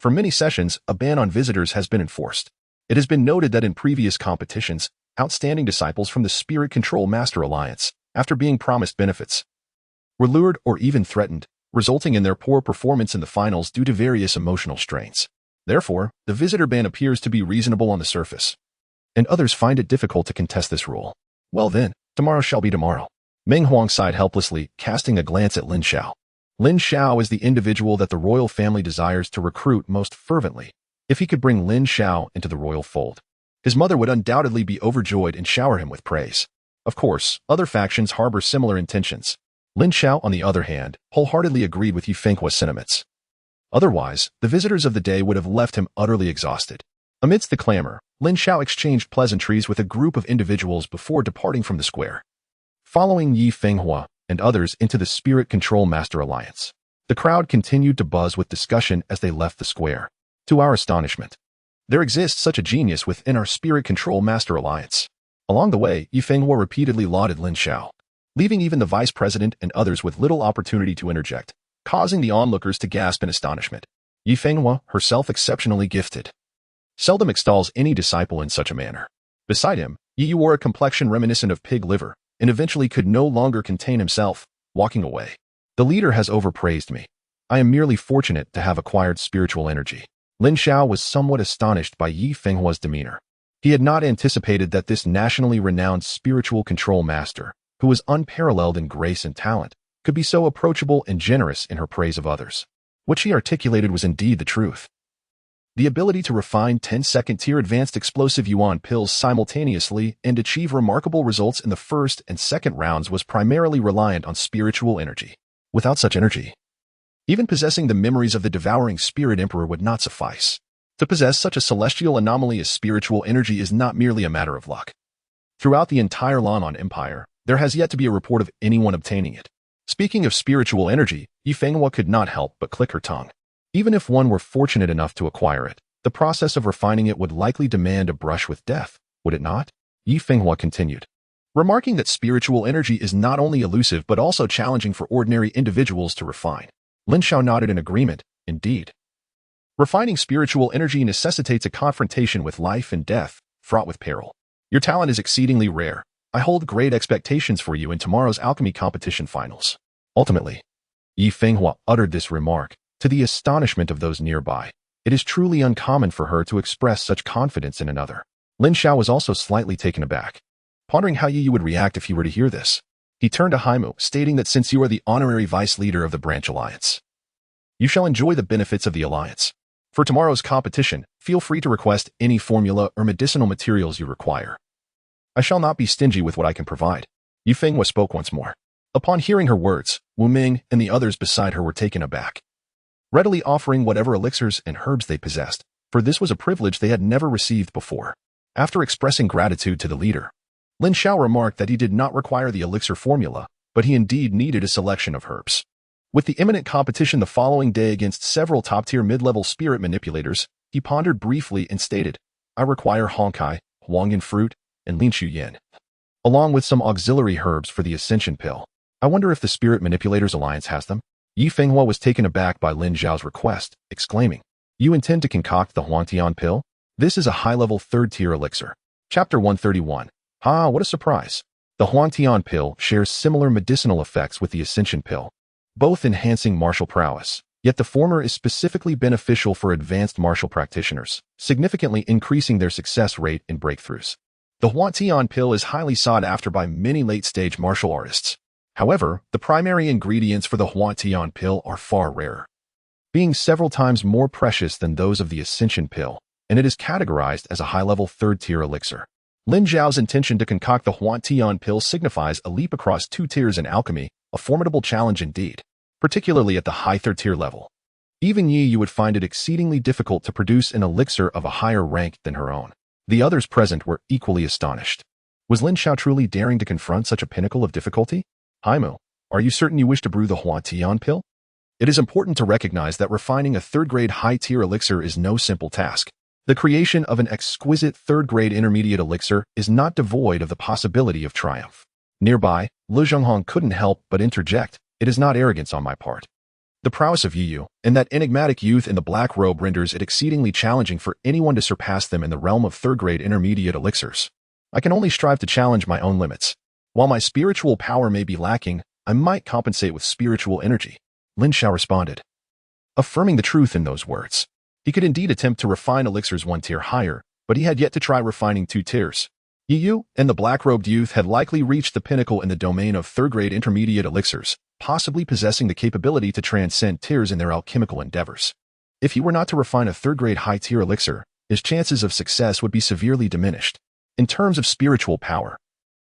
for many sessions, a ban on visitors has been enforced. It has been noted that in previous competitions, outstanding disciples from the Spirit Control Master Alliance, after being promised benefits, were lured or even threatened, resulting in their poor performance in the finals due to various emotional strains. Therefore, the visitor ban appears to be reasonable on the surface, and others find it difficult to contest this rule. Well then, tomorrow shall be tomorrow. Meng Huang sighed helplessly, casting a glance at Lin Xiao. Lin Xiao is the individual that the royal family desires to recruit most fervently. If he could bring Lin Xiao into the royal fold, his mother would undoubtedly be overjoyed and shower him with praise. Of course, other factions harbor similar intentions. Lin Xiao, on the other hand, wholeheartedly agreed with Yi Fenghua's sentiments. Otherwise, the visitors of the day would have left him utterly exhausted. Amidst the clamor, Lin Xiao exchanged pleasantries with a group of individuals before departing from the square, following Yi Fenghua and others into the Spirit Control Master Alliance. The crowd continued to buzz with discussion as they left the square. To our astonishment, there exists such a genius within our Spirit Control Master Alliance. Along the way, Yi Fenghua repeatedly lauded Lin Xiao, leaving even the vice president and others with little opportunity to interject, causing the onlookers to gasp in astonishment. Yi Fenghua, herself exceptionally gifted, seldom extols any disciple in such a manner. Beside him, Yi wore a complexion reminiscent of pig liver, and eventually could no longer contain himself, walking away. The leader has overpraised me. I am merely fortunate to have acquired spiritual energy. Lin Xiao was somewhat astonished by Yi Fenghua's demeanor. He had not anticipated that this nationally renowned spiritual control master, who was unparalleled in grace and talent, could be so approachable and generous in her praise of others. What she articulated was indeed the truth. The ability to refine 10-second tier advanced explosive yuan pills simultaneously and achieve remarkable results in the first and second rounds was primarily reliant on spiritual energy. Without such energy, even possessing the memories of the devouring spirit emperor would not suffice. To possess such a celestial anomaly as spiritual energy is not merely a matter of luck. Throughout the entire Lan Empire, there has yet to be a report of anyone obtaining it. Speaking of spiritual energy, Yi Fenghua could not help but click her tongue. Even if one were fortunate enough to acquire it, the process of refining it would likely demand a brush with death, would it not? Yi Fenghua continued, remarking that spiritual energy is not only elusive but also challenging for ordinary individuals to refine. Lin Xiao nodded in agreement. Indeed, refining spiritual energy necessitates a confrontation with life and death, fraught with peril. Your talent is exceedingly rare. I hold great expectations for you in tomorrow's alchemy competition finals. Ultimately, Yi Fenghua uttered this remark, to the astonishment of those nearby. It is truly uncommon for her to express such confidence in another. Lin Xiao was also slightly taken aback, pondering how Yi would react if he were to hear this. He turned to Haimu, stating that since you are the honorary vice leader of the branch alliance, you shall enjoy the benefits of the alliance. For tomorrow's competition, feel free to request any formula or medicinal materials you require. I shall not be stingy with what I can provide. Yi Fenghua spoke once more. Upon hearing her words, Wu Ming and the others beside her were taken aback, readily offering whatever elixirs and herbs they possessed, for this was a privilege they had never received before. After expressing gratitude to the leader, Lin Xiao remarked that he did not require the elixir formula, but he indeed needed a selection of herbs. With the imminent competition the following day against several top-tier mid-level spirit manipulators, he pondered briefly and stated, I require Honkai, Huangyan fruit, and Lin Xiao, along with some auxiliary herbs for the ascension pill. I wonder if the Spirit Manipulators Alliance has them? Yi Fenghua was taken aback by Lin Xiao's request, exclaiming, You intend to concoct the Huangtian pill? This is a high-level third-tier elixir. Chapter 131. Ah, what a surprise. The Huangtian pill shares similar medicinal effects with the ascension pill, both enhancing martial prowess. Yet the former is specifically beneficial for advanced martial practitioners, significantly increasing their success rate in breakthroughs. The Huangtian pill is highly sought after by many late-stage martial artists. However, the primary ingredients for the Huangtian pill are far rarer, being several times more precious than those of the ascension pill, and it is categorized as a high-level third-tier elixir. Lin Xiao's intention to concoct the Huangtian pill signifies a leap across 2 tiers in alchemy, a formidable challenge indeed, particularly at the high third-tier level. Even you would find it exceedingly difficult to produce an elixir of a higher rank than her own. The others present were equally astonished. Was Lin Xiao truly daring to confront such a pinnacle of difficulty? Haimu, are you certain you wish to brew the Huangtian pill? It is important to recognize that refining a third-grade high-tier elixir is no simple task. The creation of an exquisite third-grade intermediate elixir is not devoid of the possibility of triumph. Nearby, Lu Zhonghong couldn't help but interject, "It is not arrogance on my part. The prowess of Yu and that enigmatic youth in the black robe renders it exceedingly challenging for anyone to surpass them in the realm of third-grade intermediate elixirs. I can only strive to challenge my own limits. While my spiritual power may be lacking, I might compensate with spiritual energy." Lin Xiao responded, affirming the truth in those words. He could indeed attempt to refine elixirs 1 tier higher, but he had yet to try refining 2 tiers. Yu and the black-robed youth had likely reached the pinnacle in the domain of third-grade intermediate elixirs, possibly possessing the capability to transcend tiers in their alchemical endeavors. If he were not to refine a third-grade high-tier elixir, his chances of success would be severely diminished. In terms of spiritual power,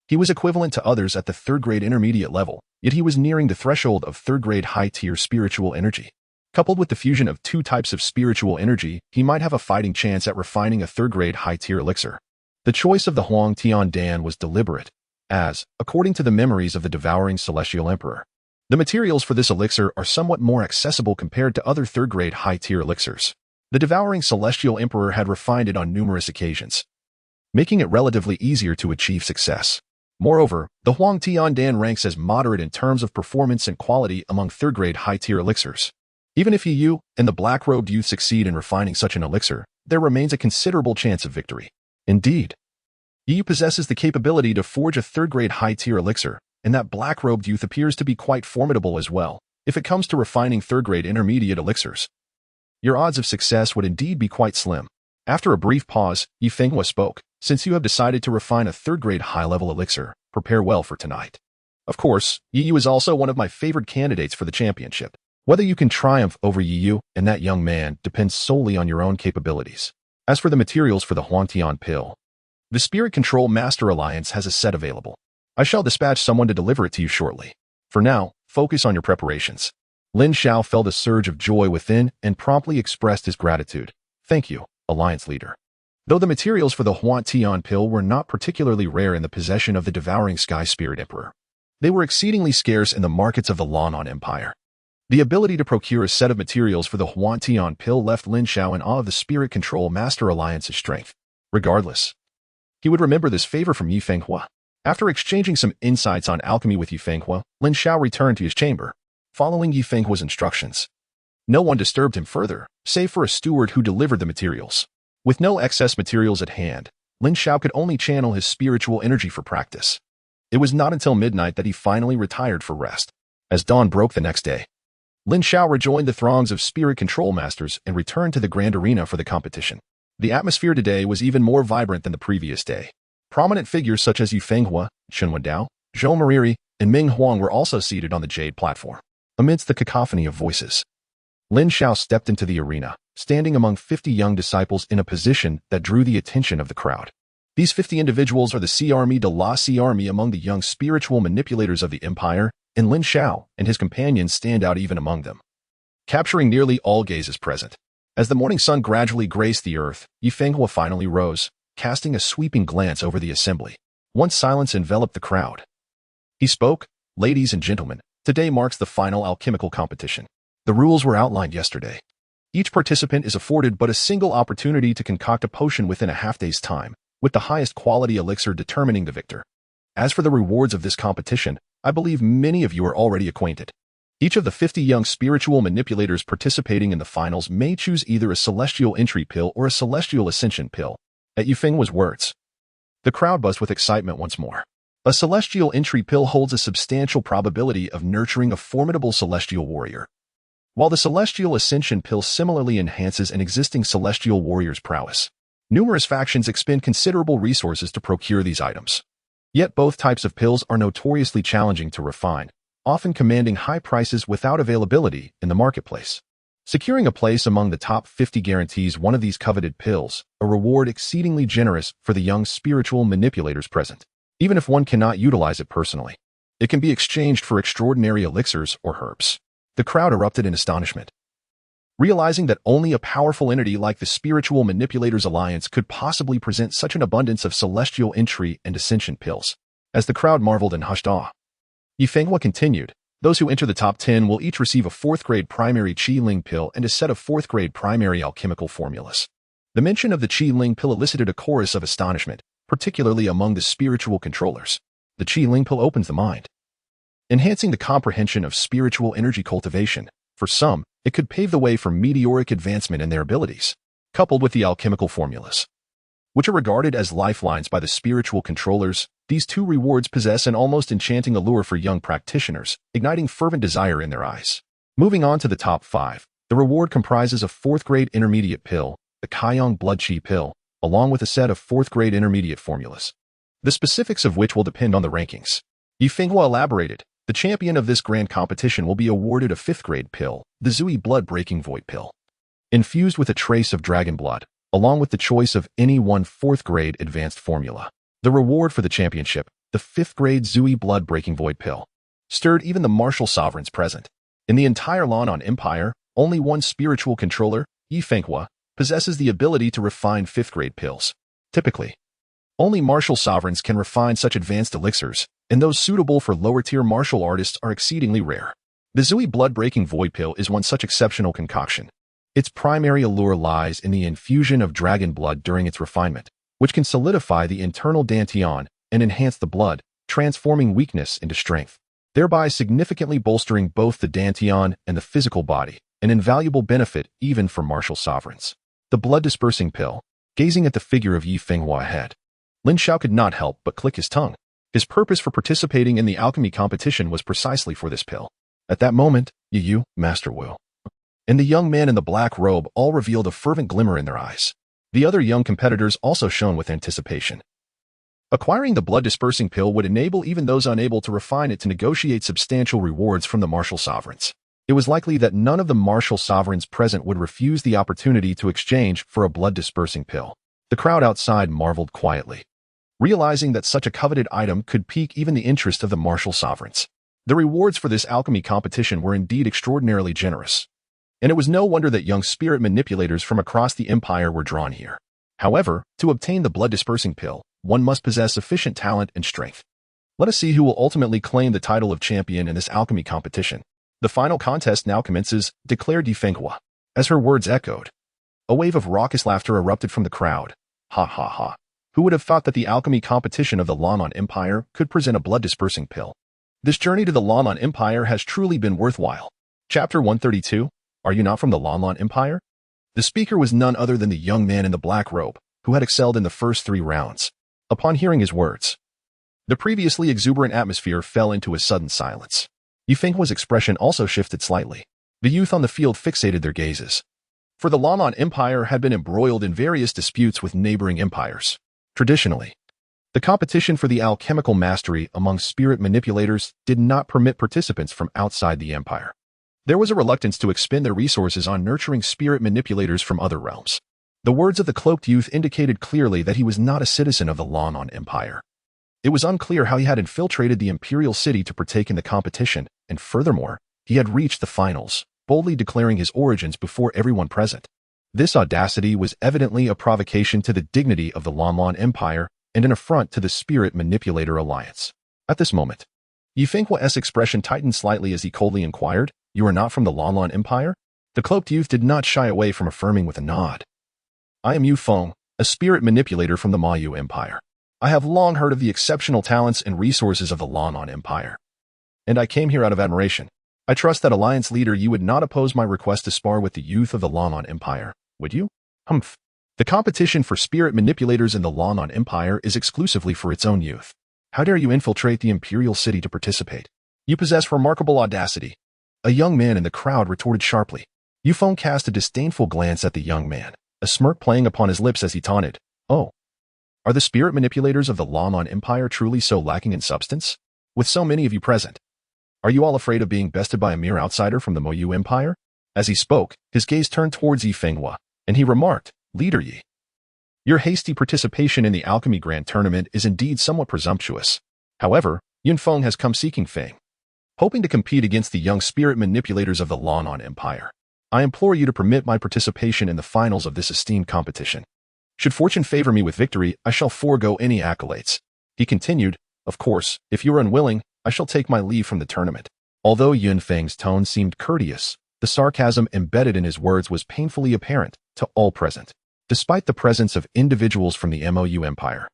he was equivalent to others at the third-grade intermediate level, yet he was nearing the threshold of third-grade high-tier spiritual energy. Coupled with the fusion of 2 types of spiritual energy, he might have a fighting chance at refining a third-grade high-tier elixir. The choice of the Huangtian Dan was deliberate, as, according to the memories of the devouring Celestial Emperor, the materials for this elixir are somewhat more accessible compared to other third-grade high-tier elixirs. The devouring Celestial Emperor had refined it on numerous occasions, making it relatively easier to achieve success. Moreover, the Huangtian Dan ranks as moderate in terms of performance and quality among third-grade high-tier elixirs. Even if Yu and the black-robed youth succeed in refining such an elixir, there remains a considerable chance of victory. Indeed, Yu possesses the capability to forge a third-grade high-tier elixir, and that black-robed youth appears to be quite formidable as well. If it comes to refining third-grade intermediate elixirs, your odds of success would indeed be quite slim. After a brief pause, Yi Fenghua spoke, "Since you have decided to refine a third-grade high-level elixir, prepare well for tonight. Of course, Yu is also one of my favored candidates for the championship. Whether you can triumph over Yu and that young man depends solely on your own capabilities. As for the materials for the Huangtian pill, the Spirit Control Master Alliance has a set available. I shall dispatch someone to deliver it to you shortly. For now, focus on your preparations." Lin Xiao felt a surge of joy within and promptly expressed his gratitude. "Thank you, Alliance Leader." Though the materials for the Huangtian pill were not particularly rare in the possession of the devouring Sky Spirit Emperor, they were exceedingly scarce in the markets of the Lan'an Empire. The ability to procure a set of materials for the Huangtian pill left Lin Xiao in awe of the Spirit Control Master Alliance's strength. Regardless, he would remember this favor from Yi Fenghua. After exchanging some insights on alchemy with Yi Fenghua, Lin Xiao returned to his chamber, following Yi Fenghua's instructions. No one disturbed him further, save for a steward who delivered the materials. With no excess materials at hand, Lin Xiao could only channel his spiritual energy for practice. It was not until midnight that he finally retired for rest. As dawn broke the next day, Lin Xiao rejoined the throngs of spirit control masters and returned to the grand arena for the competition. The atmosphere today was even more vibrant than the previous day. Prominent figures such as Yu Fenghua, Chen Wendao, Zhou Mariri, and Ming Huang were also seated on the jade platform. Amidst the cacophony of voices, Lin Xiao stepped into the arena, standing among 50 young disciples in a position that drew the attention of the crowd. These 50 individuals are the C-Army de la C-Army among the young spiritual manipulators of the Empire, and Lin Xiao and his companions stand out even among them, capturing nearly all gazes present. As the morning sun gradually graced the earth, Yi Fenghua finally rose, casting a sweeping glance over the assembly. Once silence enveloped the crowd, he spoke, "Ladies and gentlemen, today marks the final alchemical competition. The rules were outlined yesterday. Each participant is afforded but a single opportunity to concoct a potion within a half-day's time, with the highest quality elixir determining the victor. As for the rewards of this competition, I believe many of you are already acquainted. Each of the 50 young spiritual manipulators participating in the finals may choose either a celestial entry pill or a celestial ascension pill." At Yu Fenghua's words, The crowd buzzed with excitement once more. A celestial entry pill holds a substantial probability of nurturing a formidable celestial warrior, while the celestial ascension pill similarly enhances an existing celestial warrior's prowess. Numerous factions expend considerable resources to procure these items. Yet both types of pills are notoriously challenging to refine, often commanding high prices without availability in the marketplace. Securing a place among the top 50 guarantees one of these coveted pills, a reward exceedingly generous for the young spiritual manipulators present. Even if one cannot utilize it personally, it can be exchanged for extraordinary elixirs or herbs. The crowd erupted in astonishment, realizing that only a powerful entity like the Spiritual Manipulators Alliance could possibly present such an abundance of celestial entry and ascension pills. As the crowd marveled in hushed awe, Yifenghua continued, those who enter the top 10 will each receive a 4th-grade primary Qi Ling pill and a set of 4th-grade primary alchemical formulas. The mention of the Qi Ling pill elicited a chorus of astonishment, particularly among the spiritual controllers. The Qi Ling pill opens the mind, enhancing the comprehension of spiritual energy cultivation. For some, it could pave the way for meteoric advancement in their abilities, coupled with the alchemical formulas, which are regarded as lifelines by the spiritual controllers. These two rewards possess an almost enchanting allure for young practitioners, igniting fervent desire in their eyes. Moving on to the top 5, the reward comprises a 4th-grade intermediate pill, the Kaiyong Blood Qi pill, along with a set of 4th-grade intermediate formulas, the specifics of which will depend on the rankings. Yifenghua elaborated, the champion of this grand competition will be awarded a 5th-grade pill, the Zui Blood-Breaking Void pill, infused with a trace of dragon blood, along with the choice of any one 4th-grade advanced formula. The reward for the championship, the 5th-grade Zui Blood-Breaking Void pill, stirred even the martial sovereigns present. In the entire Lanon Empire, only one spiritual controller, Yifenghua, possesses the ability to refine 5th-grade pills. Typically, only martial sovereigns can refine such advanced elixirs, and those suitable for lower-tier martial artists are exceedingly rare. The Zui Blood-Breaking Void pill is one such exceptional concoction. Its primary allure lies in the infusion of dragon blood during its refinement, which can solidify the internal dantian and enhance the blood, transforming weakness into strength, thereby significantly bolstering both the dantian and the physical body, an invaluable benefit even for martial sovereigns. The blood-dispersing pill. Gazing at the figure of Yifenghua ahead, Lin Xiao could not help but click his tongue. His purpose for participating in the alchemy competition was precisely for this pill. At that moment, Yu, Master Wu, and the young man in the black robe all revealed a fervent glimmer in their eyes. The other young competitors also shone with anticipation. Acquiring the blood-dispersing pill would enable even those unable to refine it to negotiate substantial rewards from the martial sovereigns. It was likely that none of the martial sovereigns present would refuse the opportunity to exchange for a blood-dispersing pill. The crowd outside marveled quietly, realizing that such a coveted item could pique even the interest of the martial sovereigns. The rewards for this alchemy competition were indeed extraordinarily generous, and it was no wonder that young spirit manipulators from across the empire were drawn here. However, to obtain the blood-dispersing pill, one must possess sufficient talent and strength. Let us see who will ultimately claim the title of champion in this alchemy competition. The final contest now commences, declared Yifenghua. As her words echoed, a wave of raucous laughter erupted from the crowd. Ha ha ha. Who would have thought that the alchemy competition of the Lanon Empire could present a blood-dispersing pill? This journey to the Lanon Empire has truly been worthwhile. Chapter 132, Are you not from the Lanon Empire? The speaker was none other than the young man in the black robe, who had excelled in the first 3 rounds. Upon hearing his words, the previously exuberant atmosphere fell into a sudden silence. Yifenghua's expression also shifted slightly. The youth on the field fixated their gazes, for the Lanon Empire had been embroiled in various disputes with neighboring empires. Traditionally, the competition for the alchemical mastery among spirit manipulators did not permit participants from outside the empire. There was a reluctance to expend their resources on nurturing spirit manipulators from other realms. The words of the cloaked youth indicated clearly that he was not a citizen of the Lanon Empire. It was unclear how he had infiltrated the imperial city to partake in the competition, and furthermore, he had reached the finals, boldly declaring his origins before everyone present. This audacity was evidently a provocation to the dignity of the Lanon Empire and an affront to the Spirit Manipulator Alliance. At this moment, Yifenghua's expression tightened slightly as he coldly inquired, "You are not from the Lanon Empire?" The cloaked youth did not shy away from affirming with a nod. "I am Yu Feng, a spirit manipulator from the Mayu Empire. I have long heard of the exceptional talents and resources of the Lanon Empire, and I came here out of admiration. I trust that Alliance leader you would not oppose my request to spar with the youth of the Lanon Empire, would you?" "Humph. The competition for spirit manipulators in the Lin Empire is exclusively for its own youth. How dare you infiltrate the imperial city to participate? You possess remarkable audacity. A young man in the crowd retorted sharply. Yufeng cast a disdainful glance at the young man, a smirk playing upon his lips as he taunted. Oh, are the spirit manipulators of the Lin Empire truly so lacking in substance? With so many of you present, are you all afraid of being bested by a mere outsider from the Moyu Empire? As he spoke, his gaze turned towards Yi Fenghua, and he remarked, Leader Yi, your hasty participation in the Alchemy Grand Tournament is indeed somewhat presumptuous. However, Yunfeng has come seeking fame, hoping to compete against the young spirit manipulators of the Lin Empire. I implore you to permit my participation in the finals of this esteemed competition. Should fortune favor me with victory, I shall forego any accolades. He continued, Of course, if you are unwilling, I shall take my leave from the tournament. Although Yunfeng's tone seemed courteous, the sarcasm embedded in his words was painfully apparent to all present. Despite the presence of individuals from the Moyu Empire,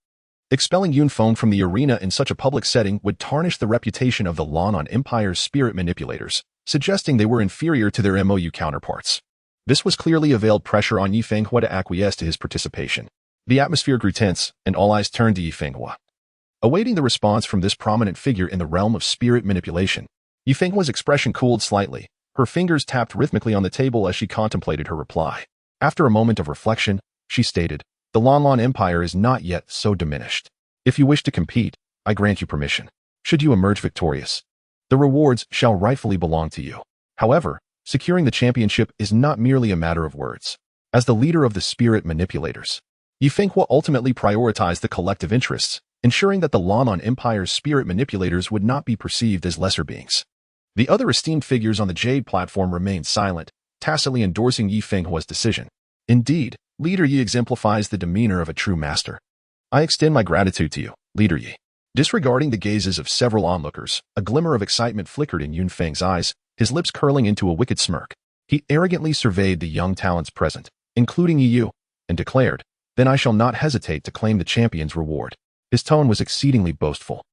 expelling Yunfeng from the arena in such a public setting would tarnish the reputation of the Lin Empire's spirit manipulators, suggesting they were inferior to their Moyu counterparts. This was clearly a veiled pressure on Yi Fenghua to acquiesce to his participation. The atmosphere grew tense, and all eyes turned to Yi Fenghua, awaiting the response from this prominent figure in the realm of spirit manipulation. Yi Fenghua's expression cooled slightly. Her fingers tapped rhythmically on the table as she contemplated her reply. After a moment of reflection, she stated, The Lin Empire is not yet so diminished. If you wish to compete, I grant you permission. Should you emerge victorious, the rewards shall rightfully belong to you. However, securing the championship is not merely a matter of words. As the leader of the spirit manipulators, Yi Fenghua ultimately prioritized the collective interests, ensuring that the Lin Empire's spirit manipulators would not be perceived as lesser beings. The other esteemed figures on the Jade platform remained silent, tacitly endorsing Yi Fenghua's decision. Indeed, Leader Yi exemplifies the demeanor of a true master. I extend my gratitude to you, Leader Yi. Disregarding the gazes of several onlookers, a glimmer of excitement flickered in Yunfeng's eyes, his lips curling into a wicked smirk. He arrogantly surveyed the young talents present, including Yi Yu, and declared, Then I shall not hesitate to claim the champion's reward. His tone was exceedingly boastful,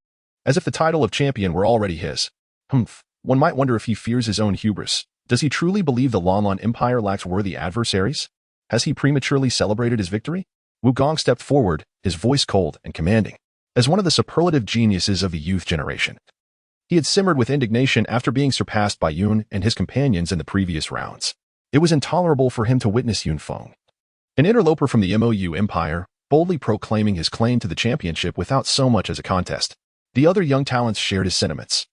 as if the title of champion were already his. One might wonder if he fears his own hubris. Does he truly believe the Lin Empire lacks worthy adversaries? Has he prematurely celebrated his victory? Wu Gong stepped forward, his voice cold and commanding, as one of the superlative geniuses of the youth generation. He had simmered with indignation after being surpassed by Yun and his companions in the previous rounds. It was intolerable for him to witness Yunfeng, an interloper from the Moyu Empire, boldly proclaiming his claim to the championship without so much as a contest. The other young talents shared his sentiments.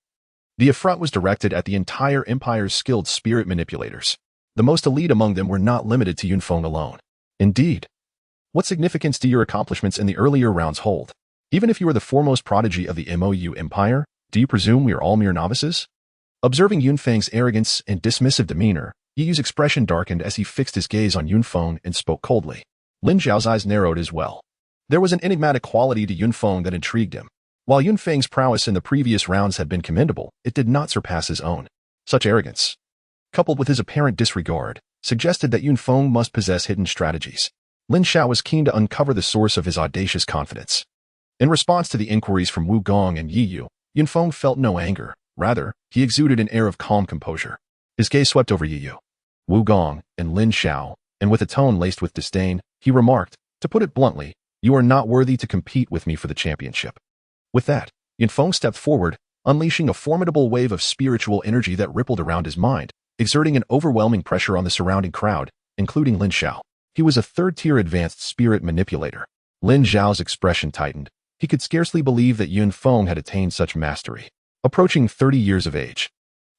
The affront was directed at the entire Empire's skilled spirit manipulators. The most elite among them were not limited to Yunfeng alone. Indeed, what significance do your accomplishments in the earlier rounds hold? Even if you are the foremost prodigy of the Moyu Empire, do you presume we are all mere novices? Observing Yunfeng's arrogance and dismissive demeanor, Yi Yu's expression darkened as he fixed his gaze on Yunfeng and spoke coldly. Lin Xiao's eyes narrowed as well. There was an enigmatic quality to Yunfeng that intrigued him. While Yunfeng's prowess in the previous rounds had been commendable, it did not surpass his own. Such arrogance, coupled with his apparent disregard, suggested that Yunfeng must possess hidden strategies. Lin Xiao was keen to uncover the source of his audacious confidence. In response to the inquiries from Wu Gong and Yi Yu, Yunfeng felt no anger. Rather, he exuded an air of calm composure. His gaze swept over Yi Yu, Wu Gong, and Lin Xiao, and with a tone laced with disdain, he remarked, To put it bluntly, you are not worthy to compete with me for the championship. With that, Yunfeng stepped forward, unleashing a formidable wave of spiritual energy that rippled around his mind, exerting an overwhelming pressure on the surrounding crowd, including Lin Xiao. He was a third-tier advanced spirit manipulator. Lin Xiao's expression tightened. He could scarcely believe that Yunfeng had attained such mastery. Approaching 30 years of age,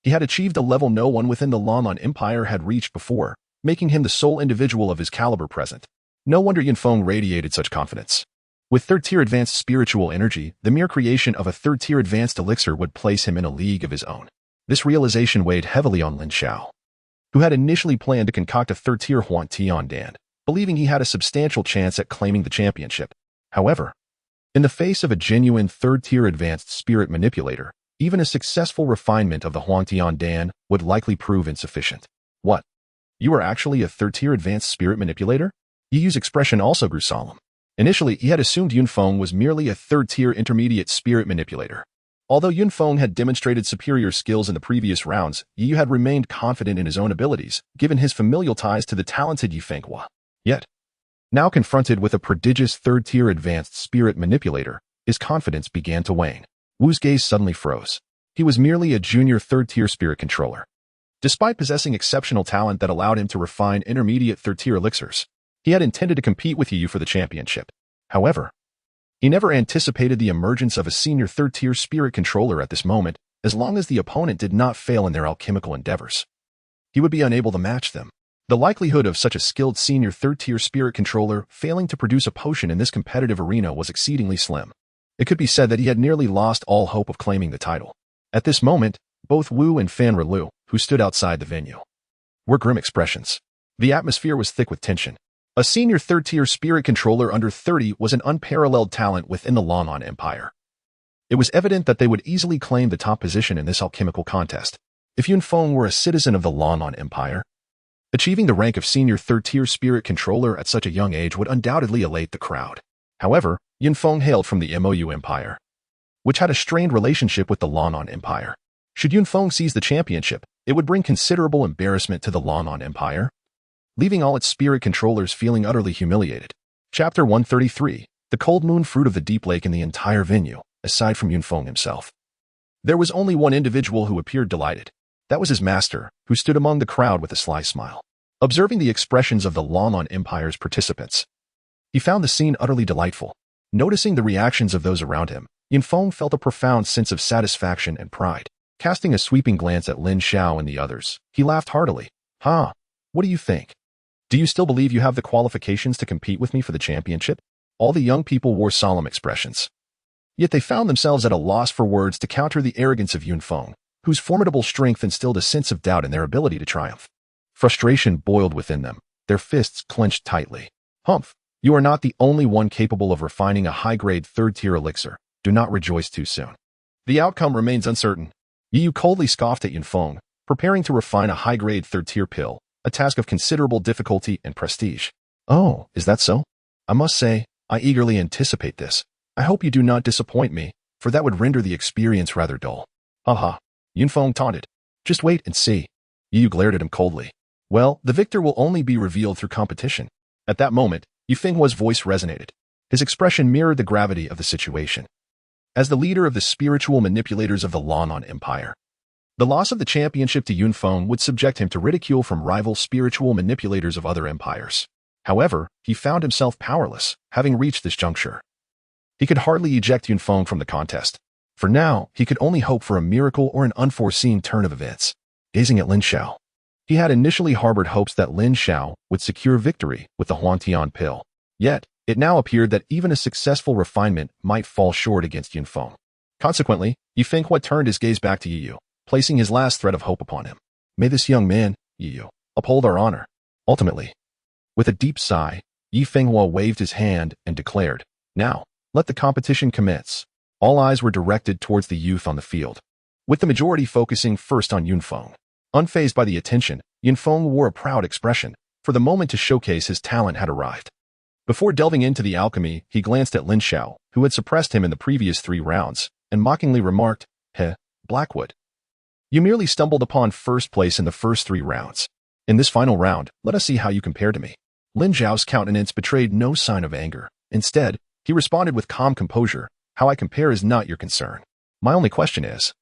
he had achieved a level no one within the Lin Empire had reached before, making him the sole individual of his caliber present. No wonder Yunfeng radiated such confidence. With third-tier advanced spiritual energy, the mere creation of a third-tier advanced elixir would place him in a league of his own. This realization weighed heavily on Lin Xiao, who had initially planned to concoct a third-tier Huantian Dan, believing he had a substantial chance at claiming the championship. However, in the face of a genuine third-tier advanced spirit manipulator, even a successful refinement of the Huantian Dan would likely prove insufficient. What? You are actually a third-tier advanced spirit manipulator? Yi Yu's expression also grew solemn. Initially, he had assumed Yunfeng was merely a third-tier intermediate spirit manipulator. Although Yunfeng had demonstrated superior skills in the previous rounds, Yi Yu had remained confident in his own abilities, given his familial ties to the talented Yi Fenghua. Yet, Now confronted with a prodigious third-tier advanced spirit manipulator, his confidence began to wane. Wu's gaze suddenly froze. He was merely a junior third-tier spirit controller. Despite possessing exceptional talent that allowed him to refine intermediate third-tier elixirs, he had intended to compete with Yu for the championship. However, he never anticipated the emergence of a senior third-tier spirit controller at this moment, as long as the opponent did not fail in their alchemical endeavors. He would be unable to match them. The likelihood of such a skilled senior third-tier spirit controller failing to produce a potion in this competitive arena was exceedingly slim. It could be said that he had nearly lost all hope of claiming the title. At this moment, both Wu and Fan Relu, who stood outside the venue, were grim expressions. The atmosphere was thick with tension. A senior third-tier spirit controller under 30 was an unparalleled talent within the Lan'an Empire. It was evident that they would easily claim the top position in this alchemical contest. If Yunfeng were a citizen of the Lan'an Empire, achieving the rank of senior third-tier spirit controller at such a young age would undoubtedly elate the crowd. However, Yunfeng hailed from the Mou Empire, which had a strained relationship with the Lan'an Empire. Should Yunfeng seize the championship, it would bring considerable embarrassment to the Lan'an Empire, leaving all its spirit controllers feeling utterly humiliated. Chapter 133, the cold moon fruit of the deep lake in the entire venue, aside from Yunfeng himself. There was only one individual who appeared delighted. That was his master, who stood among the crowd with a sly smile. Observing the expressions of the Lan'an Empire's participants, he found the scene utterly delightful. Noticing the reactions of those around him, Yunfeng felt a profound sense of satisfaction and pride. Casting a sweeping glance at Lin Xiao and the others, he laughed heartily. Huh? What do you think? Do you still believe you have the qualifications to compete with me for the championship? All the young people wore solemn expressions. Yet they found themselves at a loss for words to counter the arrogance of Yunfeng, whose formidable strength instilled a sense of doubt in their ability to triumph. Frustration boiled within them, their fists clenched tightly. Humph! You are not the only one capable of refining a high-grade third-tier elixir. Do not rejoice too soon. The outcome remains uncertain. Yu coldly scoffed at Yunfeng, preparing to refine a high-grade third-tier pill, a task of considerable difficulty and prestige. Oh, is that so? I must say, I eagerly anticipate this. I hope you do not disappoint me, for that would render the experience rather dull. Haha, Yunfeng taunted. Just wait and see. Yu glared at him coldly. Well, the victor will only be revealed through competition. At that moment, Yufenghua's voice resonated. His expression mirrored the gravity of the situation. As the leader of the spiritual manipulators of the Lan'an Empire, the loss of the championship to Yunfeng would subject him to ridicule from rival spiritual manipulators of other empires. However, he found himself powerless, having reached this juncture. He could hardly eject Yunfeng from the contest. For now, he could only hope for a miracle or an unforeseen turn of events. Gazing at Lin Xiao, he had initially harbored hopes that Lin Xiao would secure victory with the Huangtian pill. Yet, it now appeared that even a successful refinement might fall short against Yunfeng. Consequently, Yufenghua turned his gaze back to Yu, placing his last thread of hope upon him. May this young man, Yu, uphold our honor. Ultimately, with a deep sigh, Yufenghua waved his hand and declared, Now, let the competition commence. All eyes were directed towards the youth on the field, with the majority focusing first on Yunfeng. Unfazed by the attention, Yunfeng wore a proud expression, for the moment to showcase his talent had arrived. Before delving into the alchemy, he glanced at Lin Xiao, who had suppressed him in the previous 3 rounds, and mockingly remarked, Blackwood. You merely stumbled upon first place in the first 3 rounds. In this final round, let us see how you compare to me. Lin Xiao's countenance betrayed no sign of anger. Instead, he responded with calm composure, How I compare is not your concern. My only question is,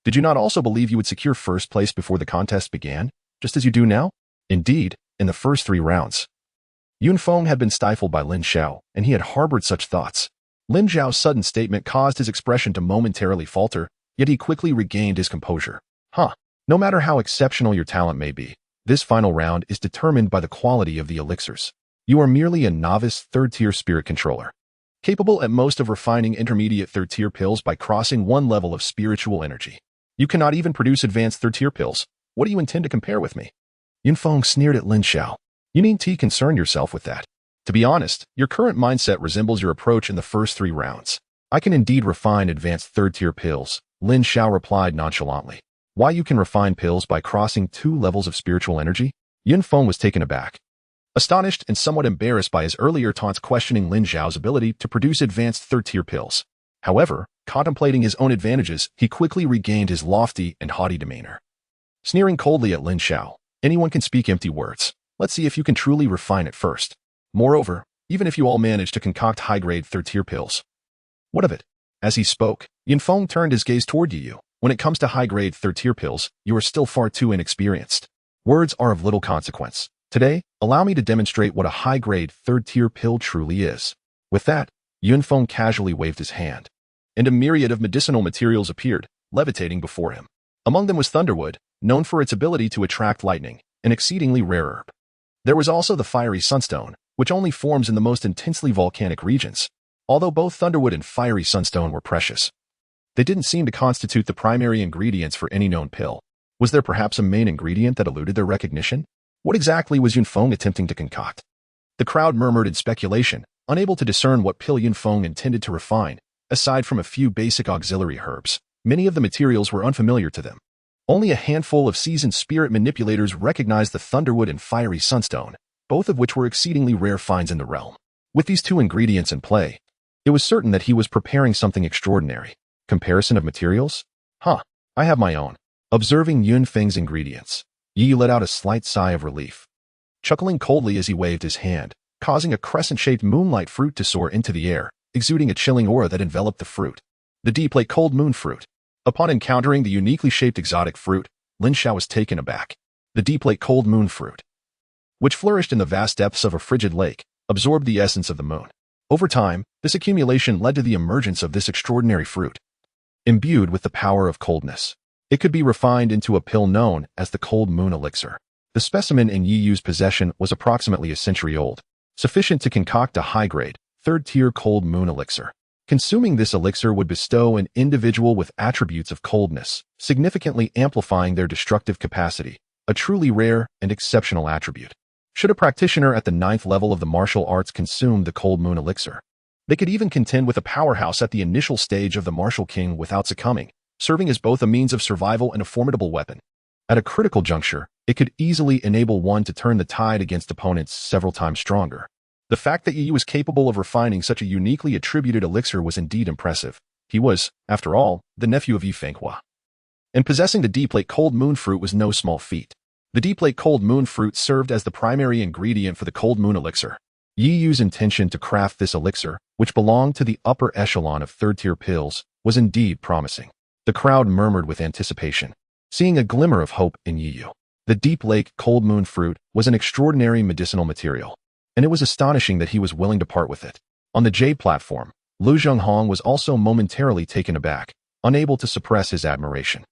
did you not also believe you would secure first place before the contest began, just as you do now? Indeed, in the first 3 rounds, Yunfeng had been stifled by Lin Xiao, and he had harbored such thoughts. Lin Xiao's sudden statement caused his expression to momentarily falter, yet he quickly regained his composure. No matter how exceptional your talent may be, this final round is determined by the quality of the elixirs. You are merely a novice third-tier spirit controller, capable at most of refining intermediate third-tier pills by crossing 1 level of spiritual energy. You cannot even produce advanced third-tier pills. What do you intend to compare with me? Yunfeng sneered at Lin Xiao. You needn't concern yourself with that. To be honest, your current mindset resembles your approach in the first 3 rounds. I can indeed refine advanced third-tier pills, Lin Xiao replied nonchalantly. Why you can refine pills by crossing 2 levels of spiritual energy? Yunfeng was taken aback, astonished and somewhat embarrassed by his earlier taunts questioning Lin Xiao's ability to produce advanced third-tier pills. However, contemplating his own advantages, he quickly regained his lofty and haughty demeanor. Sneering coldly at Lin Xiao, anyone can speak empty words. Let's see if you can truly refine it first. Moreover, even if you all manage to concoct high-grade third-tier pills. What of it? As he spoke, Yunfeng turned his gaze toward Yu. When it comes to high-grade third-tier pills, you are still far too inexperienced. Words are of little consequence. Today, allow me to demonstrate what a high-grade third-tier pill truly is. With that, Yunfeng casually waved his hand, and a myriad of medicinal materials appeared, levitating before him. Among them was thunderwood, known for its ability to attract lightning, an exceedingly rare herb. There was also the fiery sunstone, which only forms in the most intensely volcanic regions. Although both thunderwood and fiery sunstone were precious, they didn't seem to constitute the primary ingredients for any known pill. Was there perhaps a main ingredient that eluded their recognition? What exactly was Yunfeng attempting to concoct? The crowd murmured in speculation, unable to discern what pill Yunfeng intended to refine. Aside from a few basic auxiliary herbs, many of the materials were unfamiliar to them. Only a handful of seasoned spirit manipulators recognized the thunderwood and fiery sunstone, both of which were exceedingly rare finds in the realm. With these two ingredients in play, it was certain that he was preparing something extraordinary. Comparison of materials? I have my own. Observing Yunfeng's ingredients, Yi let out a slight sigh of relief, chuckling coldly as he waved his hand, causing a crescent-shaped moonlight fruit to soar into the air, exuding a chilling aura that enveloped the fruit. The deep lake cold moon fruit. Upon encountering the uniquely shaped exotic fruit, Lin Xiao was taken aback. The deep lake cold moon fruit, which flourished in the vast depths of a frigid lake, absorbed the essence of the moon. Over time, this accumulation led to the emergence of this extraordinary fruit. Imbued with the power of coldness, it could be refined into a pill known as the cold moon elixir. The specimen in Yi Yu's possession was approximately a century old, sufficient to concoct a high-grade, third-tier cold moon elixir. Consuming this elixir would bestow an individual with attributes of coldness, significantly amplifying their destructive capacity, a truly rare and exceptional attribute. Should a practitioner at the 9th level of the martial arts consume the cold moon elixir, they could even contend with a powerhouse at the initial stage of the martial king without succumbing, serving as both a means of survival and a formidable weapon. At a critical juncture, it could easily enable one to turn the tide against opponents several times stronger. The fact that Yi was capable of refining such a uniquely attributed elixir was indeed impressive. He was, after all, the nephew of Yi Fenghua. And possessing the deep lake cold moon fruit was no small feat. The deep lake cold moon fruit served as the primary ingredient for the cold moon elixir. Yi Yu's intention to craft this elixir, which belonged to the upper echelon of third-tier pills, was indeed promising. The crowd murmured with anticipation, seeing a glimmer of hope in Yi Yu. The deep lake cold moon fruit was an extraordinary medicinal material, and it was astonishing that he was willing to part with it. On the jade platform, Lu Zhenghong was also momentarily taken aback, unable to suppress his admiration.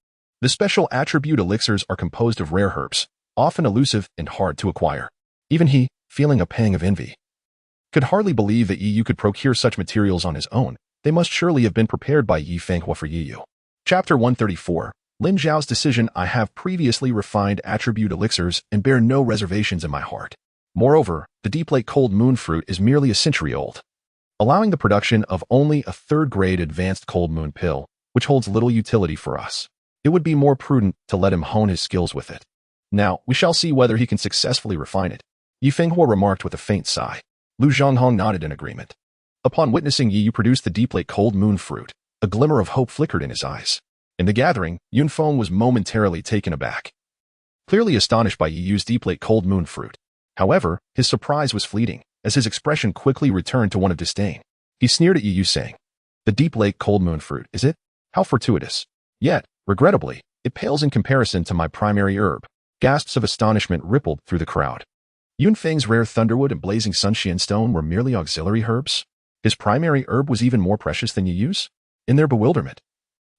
The special attribute elixirs are composed of rare herbs, often elusive and hard to acquire. Even he, feeling a pang of envy, could hardly believe that Yi Yu could procure such materials on his own. They must surely have been prepared by Yi Fenghua for Yi Yu. Chapter 134, Lin Xiao's decision. I have previously refined attribute elixirs and bear no reservations in my heart. Moreover, the deep lake cold moon fruit is merely a century old, allowing the production of only a third-grade advanced cold moon pill, which holds little utility for us. It would be more prudent to let him hone his skills with it. Now, we shall see whether he can successfully refine it. Yi Fenghua remarked with a faint sigh. Lu Zhenghong nodded in agreement. Upon witnessing Yi Yu produce the deep lake cold moon fruit, a glimmer of hope flickered in his eyes. In the gathering, Yunfeng was momentarily taken aback, clearly astonished by Yi Yu's deep lake cold moon fruit. However, his surprise was fleeting, as his expression quickly returned to one of disdain. He sneered at Yi Yu, saying, "The deep lake cold moon fruit, is it? How fortuitous. Yet, regrettably, it pales in comparison to my primary herb." Gasps of astonishment rippled through the crowd. Yunfeng's rare thunderwood and blazing sunshine stone were merely auxiliary herbs? His primary herb was even more precious than Yi Yu's? In their bewilderment,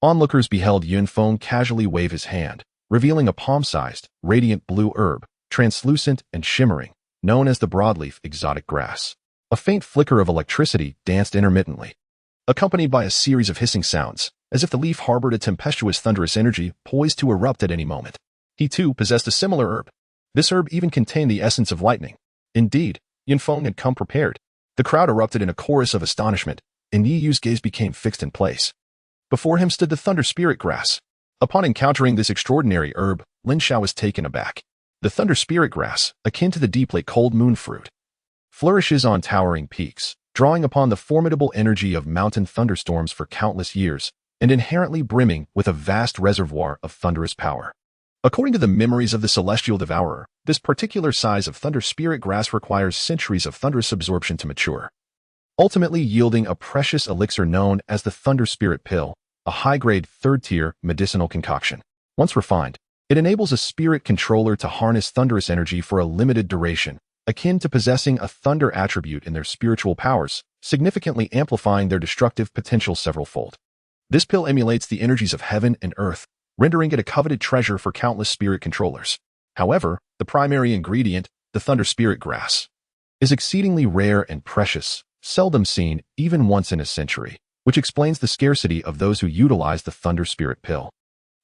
onlookers beheld Yunfeng casually wave his hand, revealing a palm-sized, radiant blue herb, translucent and shimmering, known as the broadleaf exotic grass. A faint flicker of electricity danced intermittently, accompanied by a series of hissing sounds, as if the leaf harbored a tempestuous thunderous energy poised to erupt at any moment. He too possessed a similar herb. This herb even contained the essence of lightning. Indeed, Yunfeng had come prepared. The crowd erupted in a chorus of astonishment, and Yi Yu's gaze became fixed in place. Before him stood the thunder spirit grass. Upon encountering this extraordinary herb, Lin Xiao was taken aback. The thunder spirit grass, akin to the deep lake cold moon fruit, flourishes on towering peaks, drawing upon the formidable energy of mountain thunderstorms for countless years, and inherently brimming with a vast reservoir of thunderous power. According to the memories of the Celestial Devourer, this particular size of Thunder Spirit grass requires centuries of thunderous absorption to mature, ultimately yielding a precious elixir known as the Thunder Spirit Pill, a high-grade, third-tier medicinal concoction. Once refined, it enables a spirit controller to harness thunderous energy for a limited duration, akin to possessing a thunder attribute in their spiritual powers, significantly amplifying their destructive potential several-fold. This pill emulates the energies of heaven and earth, rendering it a coveted treasure for countless spirit controllers. However, the primary ingredient, the Thunder Spirit Grass, is exceedingly rare and precious, seldom seen even once in a century, which explains the scarcity of those who utilize the Thunder Spirit Pill.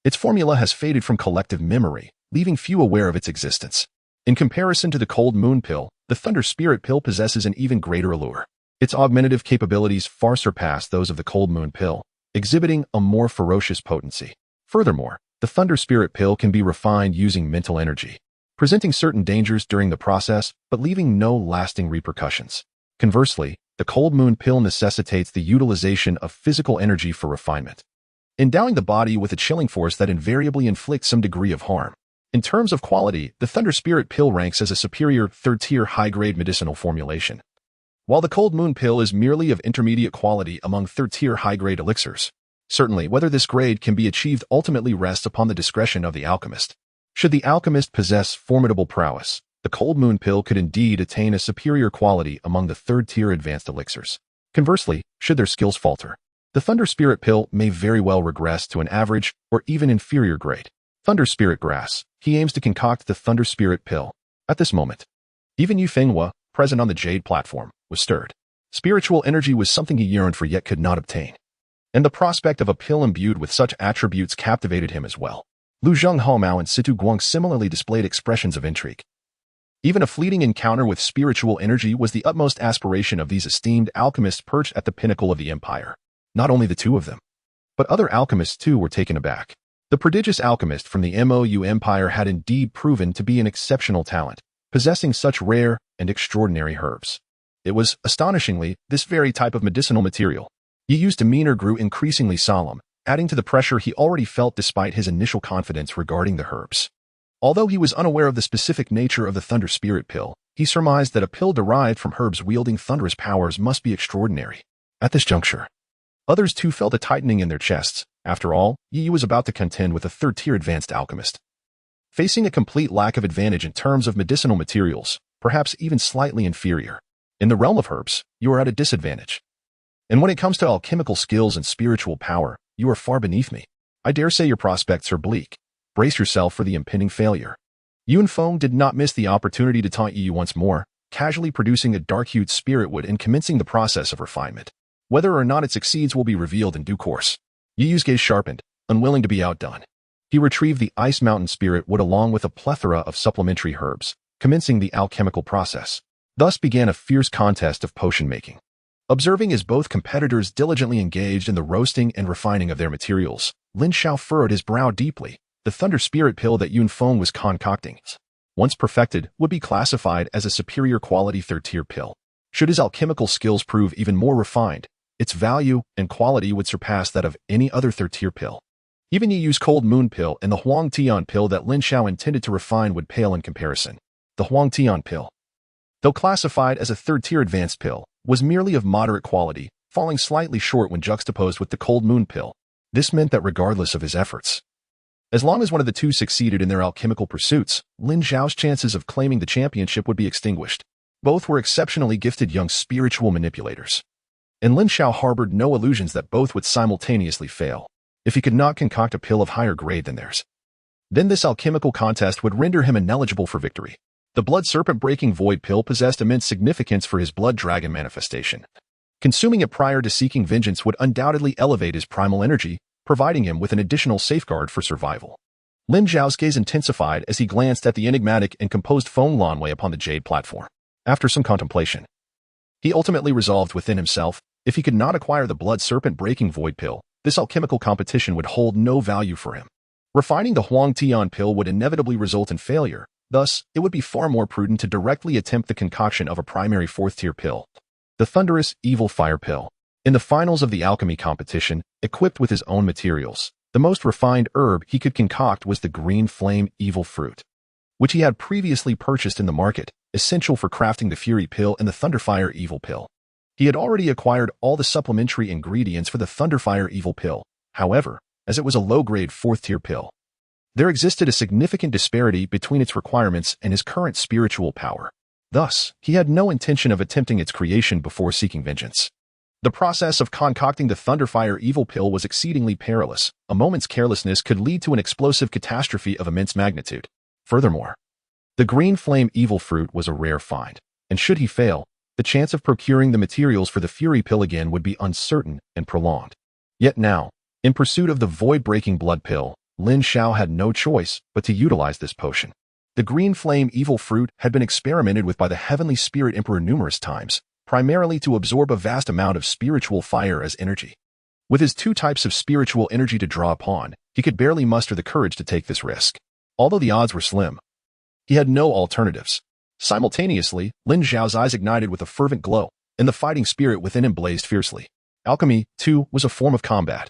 Its formula has faded from collective memory, leaving few aware of its existence. In comparison to the Cold Moon Pill, the Thunder Spirit Pill possesses an even greater allure. Its augmentative capabilities far surpass those of the Cold Moon Pill, exhibiting a more ferocious potency. Furthermore, the Thunder Spirit Pill can be refined using mental energy, presenting certain dangers during the process but leaving no lasting repercussions. Conversely, the Cold Moon Pill necessitates the utilization of physical energy for refinement, endowing the body with a chilling force that invariably inflicts some degree of harm. In terms of quality, the Thunder Spirit Pill ranks as a superior third-tier high-grade medicinal formulation, while the Cold Moon Pill is merely of intermediate quality among third-tier high-grade elixirs. Certainly, whether this grade can be achieved ultimately rests upon the discretion of the alchemist. Should the alchemist possess formidable prowess, the Cold Moon Pill could indeed attain a superior quality among the third-tier advanced elixirs. Conversely, should their skills falter, the Thunder Spirit Pill may very well regress to an average or even inferior grade. Thunder Spirit Grass. He aims to concoct the Thunder Spirit Pill. At this moment, even Yu Fenghua, present on the Jade platform, was stirred. Spiritual energy was something he yearned for yet could not obtain, and the prospect of a pill imbued with such attributes captivated him as well. Lu Zhenghaomao and Situ Guang similarly displayed expressions of intrigue. Even a fleeting encounter with spiritual energy was the utmost aspiration of these esteemed alchemists perched at the pinnacle of the empire. Not only the two of them, but other alchemists too were taken aback. The prodigious alchemist from the MOU Empire had indeed proven to be an exceptional talent, possessing such rare and extraordinary herbs. It was, astonishingly, this very type of medicinal material. Yi Yu's demeanor grew increasingly solemn, adding to the pressure he already felt despite his initial confidence regarding the herbs. Although he was unaware of the specific nature of the Thunder Spirit Pill, he surmised that a pill derived from herbs wielding thunderous powers must be extraordinary. At this juncture, others too felt a tightening in their chests. After all, Yi Yu was about to contend with a third-tier advanced alchemist, facing a complete lack of advantage in terms of medicinal materials, perhaps even slightly inferior. In the realm of herbs, you are at a disadvantage. And when it comes to alchemical skills and spiritual power, you are far beneath me. I dare say your prospects are bleak. Brace yourself for the impending failure. Yun Feng did not miss the opportunity to taunt Yi Yu once more, casually producing a dark-hued spirit wood and commencing the process of refinement. Whether or not it succeeds will be revealed in due course. Yi Yu's gaze sharpened, unwilling to be outdone. He retrieved the Ice Mountain Spirit Wood along with a plethora of supplementary herbs, commencing the alchemical process. Thus began a fierce contest of potion making. Observing as both competitors diligently engaged in the roasting and refining of their materials, Lin Xiao furrowed his brow deeply. The Thunder Spirit Pill that Yun Feng was concocting, once perfected, would be classified as a superior quality third-tier pill. Should his alchemical skills prove even more refined, its value and quality would surpass that of any other third-tier pill. Even Yi Yu's Cold Moon Pill and the Huang Tian Pill that Lin Xiao intended to refine would pale in comparison. The Huang Tian Pill, though classified as a third-tier advanced pill, was merely of moderate quality, falling slightly short when juxtaposed with the Cold Moon Pill. This meant that regardless of his efforts, as long as one of the two succeeded in their alchemical pursuits, Lin Xiao's chances of claiming the championship would be extinguished. Both were exceptionally gifted young spiritual manipulators, and Lin Xiao harbored no illusions that both would simultaneously fail if he could not concoct a pill of higher grade than theirs. Then this alchemical contest would render him ineligible for victory. The Blood Serpent Breaking Void Pill possessed immense significance for his Blood Dragon manifestation. Consuming it prior to seeking vengeance would undoubtedly elevate his primal energy, providing him with an additional safeguard for survival. Lin Xiao's gaze intensified as he glanced at the enigmatic and composed Feng Lanwei upon the Jade platform. After some contemplation, he ultimately resolved within himself, if he could not acquire the Blood Serpent Breaking Void Pill, this alchemical competition would hold no value for him. Refining the Huang Tian Pill would inevitably result in failure, thus, it would be far more prudent to directly attempt the concoction of a primary fourth-tier pill, the Thunderous Evil Fire Pill. In the finals of the alchemy competition, equipped with his own materials, The most refined herb he could concoct was the green flame evil fruit, which he had previously purchased in the market, essential for crafting the Fury Pill and the Thunderfire Evil Pill. He had already acquired all the supplementary ingredients for the Thunderfire Evil Pill, however, as it was a low-grade 4th-tier pill. There existed a significant disparity between its requirements and his current spiritual power. Thus, he had no intention of attempting its creation before seeking vengeance. The process of concocting the Thunderfire Evil Pill was exceedingly perilous. A moment's carelessness could lead to an explosive catastrophe of immense magnitude. Furthermore, the green flame evil fruit was a rare find, and should he fail, the chance of procuring the materials for the Fury Pill again would be uncertain and prolonged. Yet now, in pursuit of the void-breaking blood pill, Lin Xiao had no choice but to utilize this potion. The green flame evil fruit had been experimented with by the Heavenly Spirit Emperor numerous times, primarily to absorb a vast amount of spiritual fire as energy. With his 2 types of spiritual energy to draw upon, he could barely muster the courage to take this risk. Although the odds were slim, he had no alternatives. Simultaneously, Lin Xiao's eyes ignited with a fervent glow, and the fighting spirit within him blazed fiercely. Alchemy, too, was a form of combat,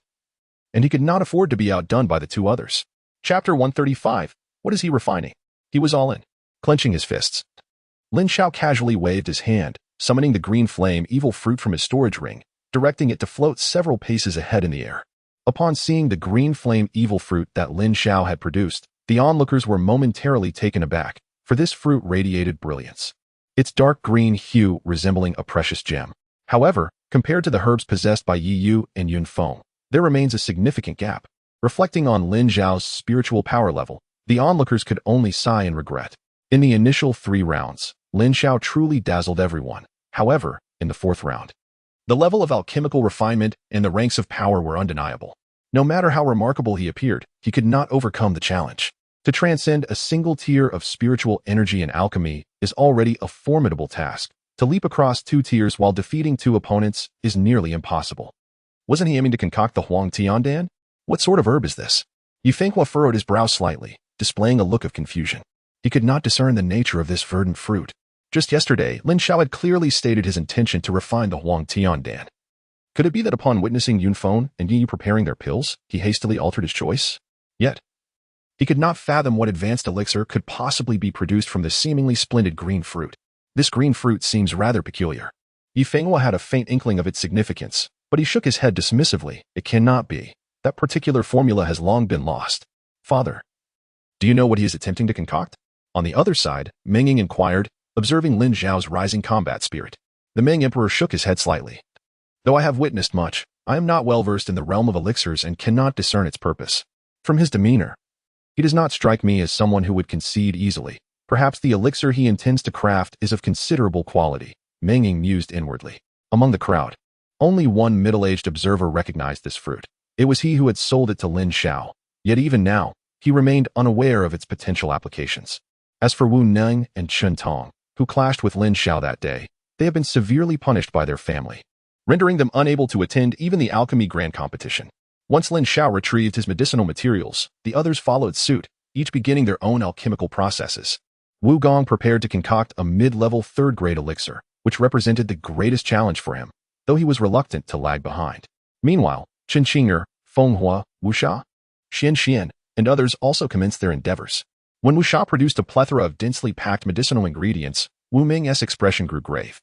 and he could not afford to be outdone by the 2 others. Chapter 135. What is he refining? He was all in. Clenching his fists, Lin Xiao casually waved his hand, summoning the green flame evil fruit from his storage ring, directing it to float several paces ahead in the air. Upon seeing the green flame evil fruit that Lin Xiao had produced, the onlookers were momentarily taken aback, for this fruit radiated brilliance, its dark green hue resembling a precious gem. However, compared to the herbs possessed by Yi Yu and Yun Feng, there remains a significant gap. Reflecting on Lin Xiao's spiritual power level, the onlookers could only sigh in regret. In the initial 3 rounds, Lin Xiao truly dazzled everyone. However, in the 4th round, the level of alchemical refinement and the ranks of power were undeniable. No matter how remarkable he appeared, he could not overcome the challenge. To transcend a single tier of spiritual energy and alchemy is already a formidable task. To leap across 2 tiers while defeating 2 opponents is nearly impossible. Wasn't he aiming to concoct the Huang Tiandan? What sort of herb is this? Yu Fenghua furrowed his brow slightly, displaying a look of confusion. He could not discern the nature of this verdant fruit. Just yesterday, Lin Xiao had clearly stated his intention to refine the Huang Tiandan. Could it be that upon witnessing Yun Feng and Yi Yu preparing their pills, he hastily altered his choice? Yet, he could not fathom what advanced elixir could possibly be produced from this seemingly splendid green fruit. This green fruit seems rather peculiar. Yu Fenghua had a faint inkling of its significance, but he shook his head dismissively. It cannot be. That particular formula has long been lost. Father, do you know what he is attempting to concoct? On the other side, Meng Ying inquired, observing Lin Xiao's rising combat spirit. The Ming Emperor shook his head slightly. Though I have witnessed much, I am not well versed in the realm of elixirs and cannot discern its purpose. From his demeanor, he does not strike me as someone who would concede easily. Perhaps the elixir he intends to craft is of considerable quality, Meng Ying mused inwardly. Among the crowd, only one middle-aged observer recognized this fruit. It was he who had sold it to Lin Xiao, yet even now, he remained unaware of its potential applications. As for Wu Neng and Chen Tong, who clashed with Lin Xiao that day, they have been severely punished by their family, rendering them unable to attend even the alchemy grand competition. Once Lin Xiao retrieved his medicinal materials, the others followed suit, each beginning their own alchemical processes. Wu Gong prepared to concoct a mid-level 3rd-grade elixir, which represented the greatest challenge for him, though he was reluctant to lag behind. Meanwhile, Chen Qinger, Feng Hua, Wu Sha, Xian Xian, and others also commenced their endeavors. When Wu Sha produced a plethora of densely packed medicinal ingredients, Wu Ming's expression grew grave,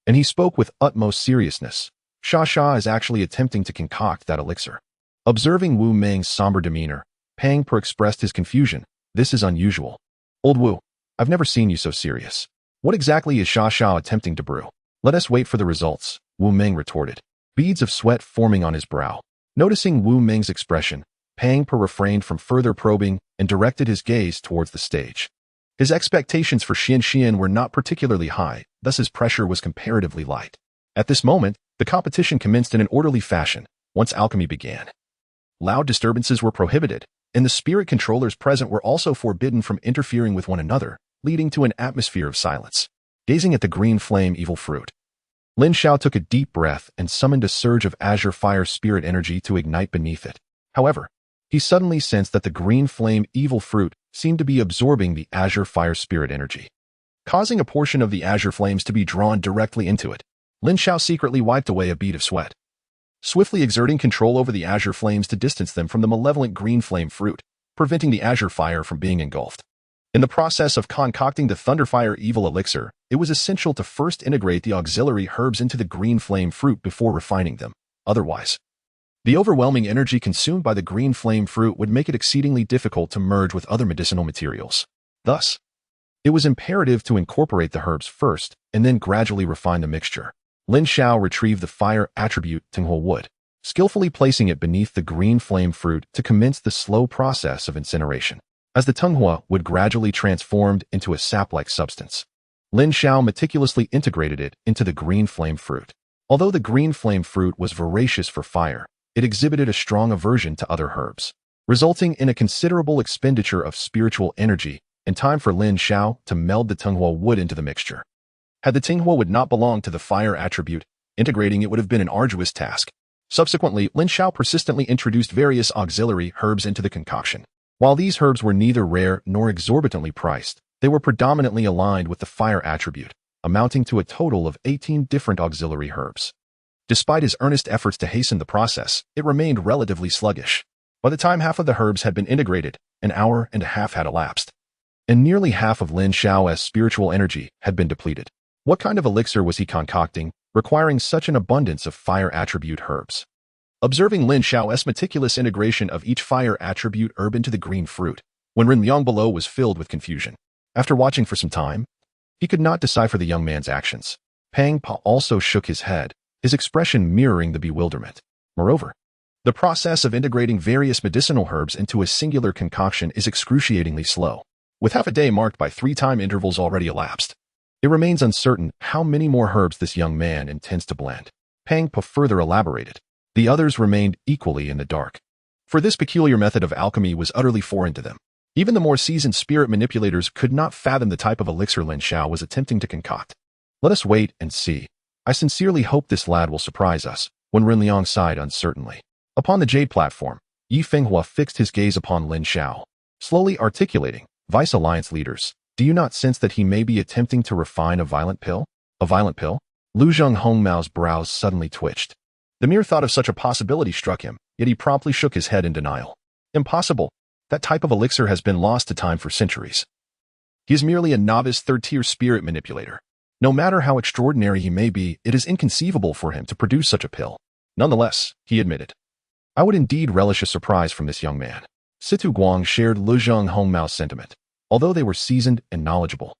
and he spoke with utmost seriousness. Sha is actually attempting to concoct that elixir. Observing Wu Ming's somber demeanor, Pang Per expressed his confusion. This is unusual. Old Wu, I've never seen you so serious. What exactly is Sha attempting to brew? Let us wait for the results, Wu Ming retorted, beads of sweat forming on his brow. Noticing Wu Ming's expression, Pang Per refrained from further probing and directed his gaze towards the stage. His expectations for Xian Xian were not particularly high, thus his pressure was comparatively light. At this moment, the competition commenced in an orderly fashion. Once alchemy began, loud disturbances were prohibited, and the spirit controllers present were also forbidden from interfering with one another, leading to an atmosphere of silence. Gazing at the green flame evil fruit, Lin Xiao took a deep breath and summoned a surge of azure fire spirit energy to ignite beneath it. However, he suddenly sensed that the green flame evil fruit seemed to be absorbing the azure fire spirit energy, causing a portion of the azure flames to be drawn directly into it. Lin Xiao secretly wiped away a bead of sweat. swiftly exerting control over the azure flames to distance them from the malevolent green flame fruit, preventing the azure fire from being engulfed. In the process of concocting the Thunderfire Evil Elixir, it was essential to first integrate the auxiliary herbs into the green flame fruit before refining them. Otherwise, the overwhelming energy consumed by the green flame fruit would make it exceedingly difficult to merge with other medicinal materials. Thus, it was imperative to incorporate the herbs first and then gradually refine the mixture. Lin Xiao retrieved the fire attribute Tinghua wood, skillfully placing it beneath the green flame fruit to commence the slow process of incineration. As the Tinghua wood gradually transformed into a sap-like substance, Lin Xiao meticulously integrated it into the green flame fruit. Although the green flame fruit was voracious for fire, it exhibited a strong aversion to other herbs, resulting in a considerable expenditure of spiritual energy and time for Lin Xiao to meld the Tinghua wood into the mixture. Had the Tinghua would not belong to the fire attribute, integrating it would have been an arduous task. Subsequently, Lin Xiao persistently introduced various auxiliary herbs into the concoction. While these herbs were neither rare nor exorbitantly priced, they were predominantly aligned with the fire attribute, amounting to a total of 18 different auxiliary herbs. Despite his earnest efforts to hasten the process, it remained relatively sluggish. By the time half of the herbs had been integrated, an hour and a half had elapsed, and nearly half of Lin Xiao's spiritual energy had been depleted. What kind of elixir was he concocting, requiring such an abundance of fire attribute herbs? Observing Lin Xiao's meticulous integration of each fire attribute herb into the green fruit, Wen Renliang below was filled with confusion. After watching for some time, he could not decipher the young man's actions. Pang Pa also shook his head, his expression mirroring the bewilderment. Moreover, the process of integrating various medicinal herbs into a singular concoction is excruciatingly slow. With half a day marked by 3-time intervals already elapsed, it remains uncertain how many more herbs this young man intends to blend. Pang Pa further elaborated. The others remained equally in the dark, for this peculiar method of alchemy was utterly foreign to them. Even the more seasoned spirit manipulators could not fathom the type of elixir Lin Xiao was attempting to concoct. Let us wait and see. I sincerely hope this lad will surprise us, Wen Renliang sighed uncertainly. Upon the jade platform, Yi Fenghua fixed his gaze upon Lin Xiao, slowly articulating, Vice Alliance leaders, do you not sense that he may be attempting to refine a violent pill? A violent pill? Lu Zheng Hongmao's brows suddenly twitched. The mere thought of such a possibility struck him, yet he promptly shook his head in denial. Impossible. That type of elixir has been lost to time for centuries. He is merely a novice third-tier spirit manipulator. No matter how extraordinary he may be, it is inconceivable for him to produce such a pill. Nonetheless, he admitted, I would indeed relish a surprise from this young man. Situ Guang shared Lu Zheng Hongmao's sentiment. Although they were seasoned and knowledgeable,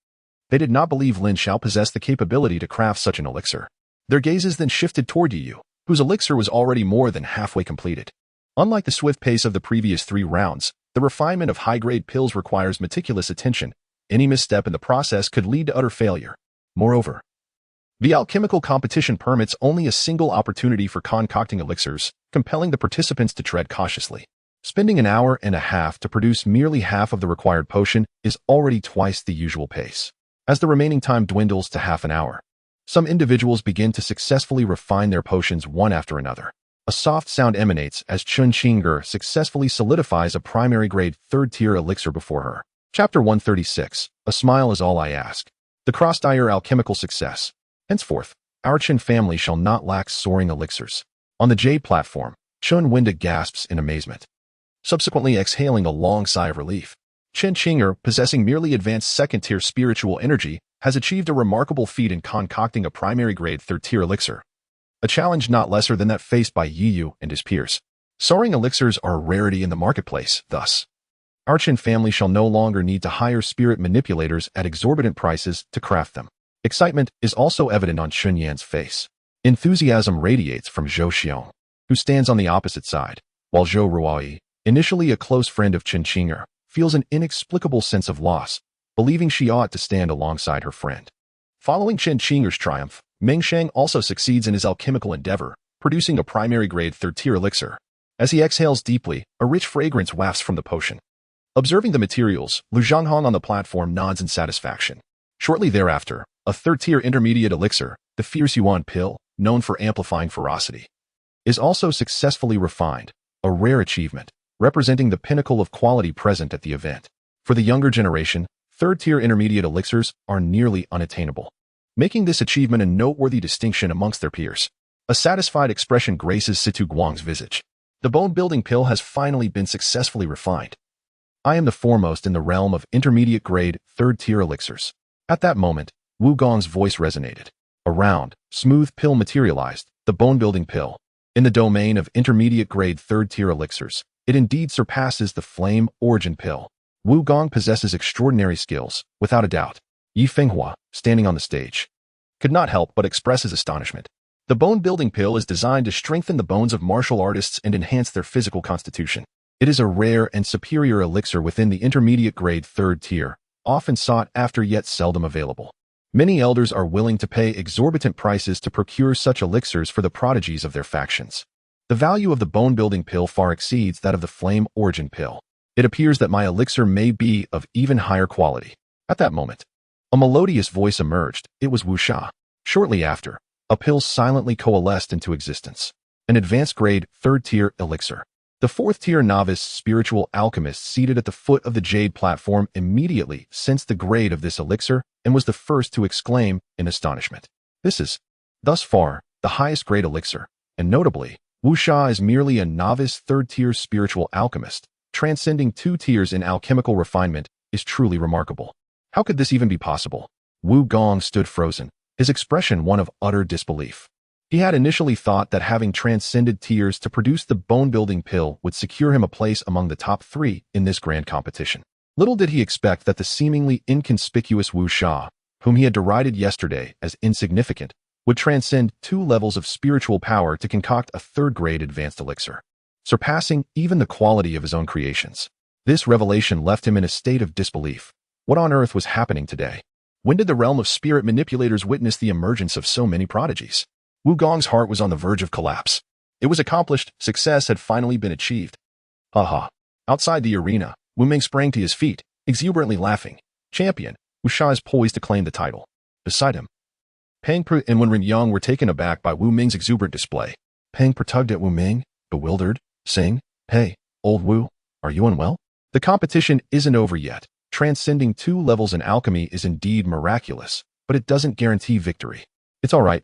they did not believe Lin Xiao possessed the capability to craft such an elixir. Their gazes then shifted toward Yu, whose elixir was already more than halfway completed. Unlike the swift pace of the previous 3 rounds, the refinement of high-grade pills requires meticulous attention. Any misstep in the process could lead to utter failure. Moreover, the alchemical competition permits only a single opportunity for concocting elixirs, compelling the participants to tread cautiously. Spending an hour and a half to produce merely half of the required potion is already twice the usual pace. As the remaining time dwindles to half an hour, some individuals begin to successfully refine their potions one after another. A soft sound emanates as Chun Qingger successfully solidifies a primary-grade third-tier elixir before her. Chapter 136. A smile is all I ask. The cross-dire alchemical success. Henceforth, our Chen family shall not lack soaring elixirs. On the jade platform, Chun Wenda gasps in amazement, subsequently exhaling a long sigh of relief. Chen Qingger, possessing merely advanced second-tier spiritual energy, has achieved a remarkable feat in concocting a primary-grade third-tier elixir, a challenge not lesser than that faced by Yu and his peers. Soaring elixirs are a rarity in the marketplace, thus, our Chen family shall no longer need to hire spirit manipulators at exorbitant prices to craft them. Excitement is also evident on Chun Yan's face. Enthusiasm radiates from Zhou Xiong, who stands on the opposite side, while Zhou Ruoyi, initially a close friend of Chen Qingger, feels an inexplicable sense of loss, believing she ought to stand alongside her friend. Following Chen Qingger's triumph, Meng Sheng also succeeds in his alchemical endeavor, producing a primary-grade third-tier elixir. As he exhales deeply, a rich fragrance wafts from the potion. Observing the materials, Lu Zhanghong on the platform nods in satisfaction. Shortly thereafter, a third-tier intermediate elixir, the Fierce Yuan pill, known for amplifying ferocity, is also successfully refined, a rare achievement, representing the pinnacle of quality present at the event. For the younger generation, third-tier intermediate elixirs are nearly unattainable, making this achievement a noteworthy distinction amongst their peers. A satisfied expression graces Situ Guang's visage. The bone-building pill has finally been successfully refined. I am the foremost in the realm of intermediate-grade, third-tier elixirs. At that moment, Wu Gong's voice resonated. A round, smooth pill materialized, the bone-building pill. In the domain of intermediate-grade third-tier elixirs, it indeed surpasses the flame origin pill. Wu Gong possesses extraordinary skills, without a doubt. Yi Fenghua, standing on the stage, could not help but express his astonishment. The bone-building pill is designed to strengthen the bones of martial artists and enhance their physical constitution. It is a rare and superior elixir within the intermediate-grade third tier, often sought after yet seldom available. Many elders are willing to pay exorbitant prices to procure such elixirs for the prodigies of their factions. The value of the bone-building pill far exceeds that of the flame origin pill. It appears that my elixir may be of even higher quality. At that moment, a melodious voice emerged. It was Wu Sha. Shortly after, a pill silently coalesced into existence. An advanced-grade, third-tier elixir. The fourth-tier novice spiritual alchemist seated at the foot of the jade platform immediately sensed the grade of this elixir and was the first to exclaim in astonishment. This is, thus far, the highest grade elixir, and notably, Wu Sha is merely a novice third-tier spiritual alchemist. Transcending 2 tiers in alchemical refinement is truly remarkable. How could this even be possible? Wu Gong stood frozen, his expression one of utter disbelief. He had initially thought that having transcended tiers to produce the bone-building pill would secure him a place among the top 3 in this grand competition. Little did he expect that the seemingly inconspicuous Wu Sha, whom he had derided yesterday as insignificant, would transcend 2 levels of spiritual power to concoct a third-grade advanced elixir, surpassing even the quality of his own creations. This revelation left him in a state of disbelief. What on earth was happening today? When did the realm of spirit manipulators witness the emergence of so many prodigies? Wu Gong's heart was on the verge of collapse. It was accomplished. Success had finally been achieved. Ha. Outside the arena, Wu Ming sprang to his feet, exuberantly laughing. Champion, Wu Sha is poised to claim the title. Beside him, Peng Pu and Wen Yang were taken aback by Wu Ming's exuberant display. Peng Pu tugged at Wu Ming, bewildered, saying, "Hey, old Wu, are you unwell? The competition isn't over yet. Transcending 2 levels in alchemy is indeed miraculous, but it doesn't guarantee victory. It's all right.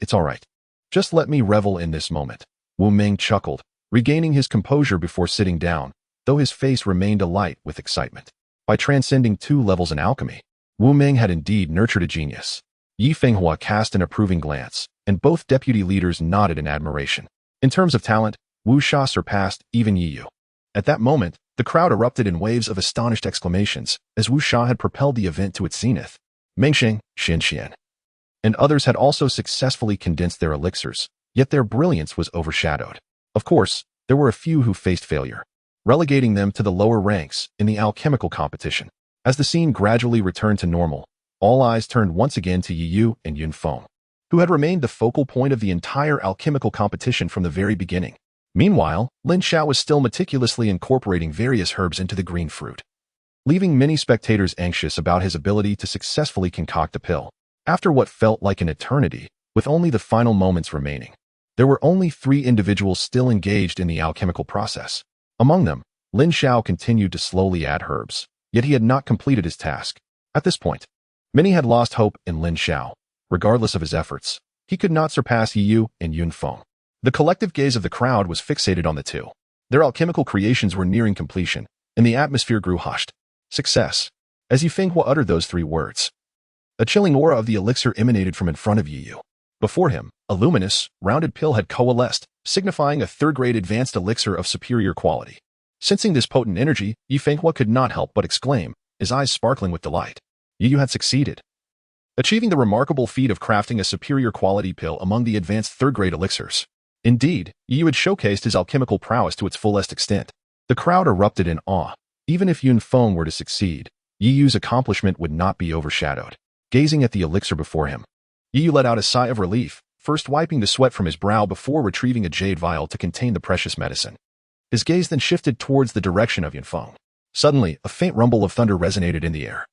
Just let me revel in this moment." Wu Ming chuckled, regaining his composure before sitting down, though his face remained alight with excitement. By transcending 2 levels in alchemy, Wu Ming had indeed nurtured a genius. Yi Fenghua cast an approving glance, and both deputy leaders nodded in admiration. In terms of talent, Wu Sha surpassed even Yi Yu. At that moment, the crowd erupted in waves of astonished exclamations, as Wu Sha had propelled the event to its zenith. Mengxing, Xian, and others had also successfully condensed their elixirs, yet their brilliance was overshadowed. Of course, there were a few who faced failure, relegating them to the lower ranks in the alchemical competition. As the scene gradually returned to normal, all eyes turned once again to Yi Yu and Yun Feng, who had remained the focal point of the entire alchemical competition from the very beginning. Meanwhile, Lin Xiao was still meticulously incorporating various herbs into the green fruit, leaving many spectators anxious about his ability to successfully concoct a pill. After what felt like an eternity, with only the final moments remaining, there were only 3 individuals still engaged in the alchemical process. Among them, Lin Xiao continued to slowly add herbs, yet he had not completed his task. At this point, many had lost hope in Lin Xiao. Regardless of his efforts, he could not surpass Yi Yu and Yun Feng. The collective gaze of the crowd was fixated on the two. Their alchemical creations were nearing completion, and the atmosphere grew hushed. Success. As Yi Fenghua uttered those 3 words, a chilling aura of the elixir emanated from in front of Yi Yu. Before him, a luminous, rounded pill had coalesced, signifying a third-grade advanced elixir of superior quality. Sensing this potent energy, Yi Fenghua could not help but exclaim, his eyes sparkling with delight. Yi Yu had succeeded, achieving the remarkable feat of crafting a superior quality pill among the advanced third-grade elixirs. Indeed, Yi Yu had showcased his alchemical prowess to its fullest extent. The crowd erupted in awe. Even if Yun Feng were to succeed, Yi Yu's accomplishment would not be overshadowed. Gazing at the elixir before him, Yi Yu let out a sigh of relief, first wiping the sweat from his brow before retrieving a jade vial to contain the precious medicine. His gaze then shifted towards the direction of Yun Feng. Suddenly, a faint rumble of thunder resonated in the air,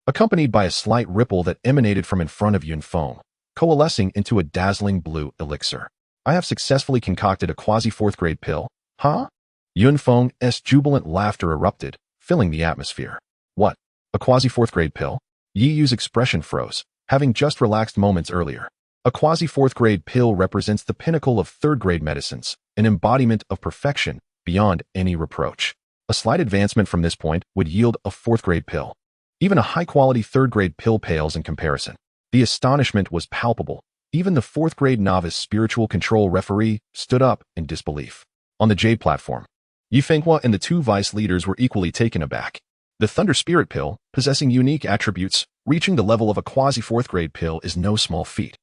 accompanied by a slight ripple that emanated from in front of Yun Feng, coalescing into a dazzling blue elixir. I have successfully concocted a quasi-4th-grade pill. Huh? Yun Feng's jubilant laughter erupted, filling the atmosphere. What? A quasi-4th-grade pill? Yi Yu's expression froze, having just relaxed moments earlier. A quasi-4th-grade pill represents the pinnacle of third-grade medicines, an embodiment of perfection beyond any reproach. A slight advancement from this point would yield a 4th-grade pill. Even a high-quality 3rd-grade pill pales in comparison. The astonishment was palpable. Even the 4th-grade novice spiritual control referee stood up in disbelief. On the Jade platform, Yi Fenghua and the 2 vice leaders were equally taken aback. The Thunder Spirit pill, possessing unique attributes, reaching the level of a quasi-4th-grade pill is no small feat.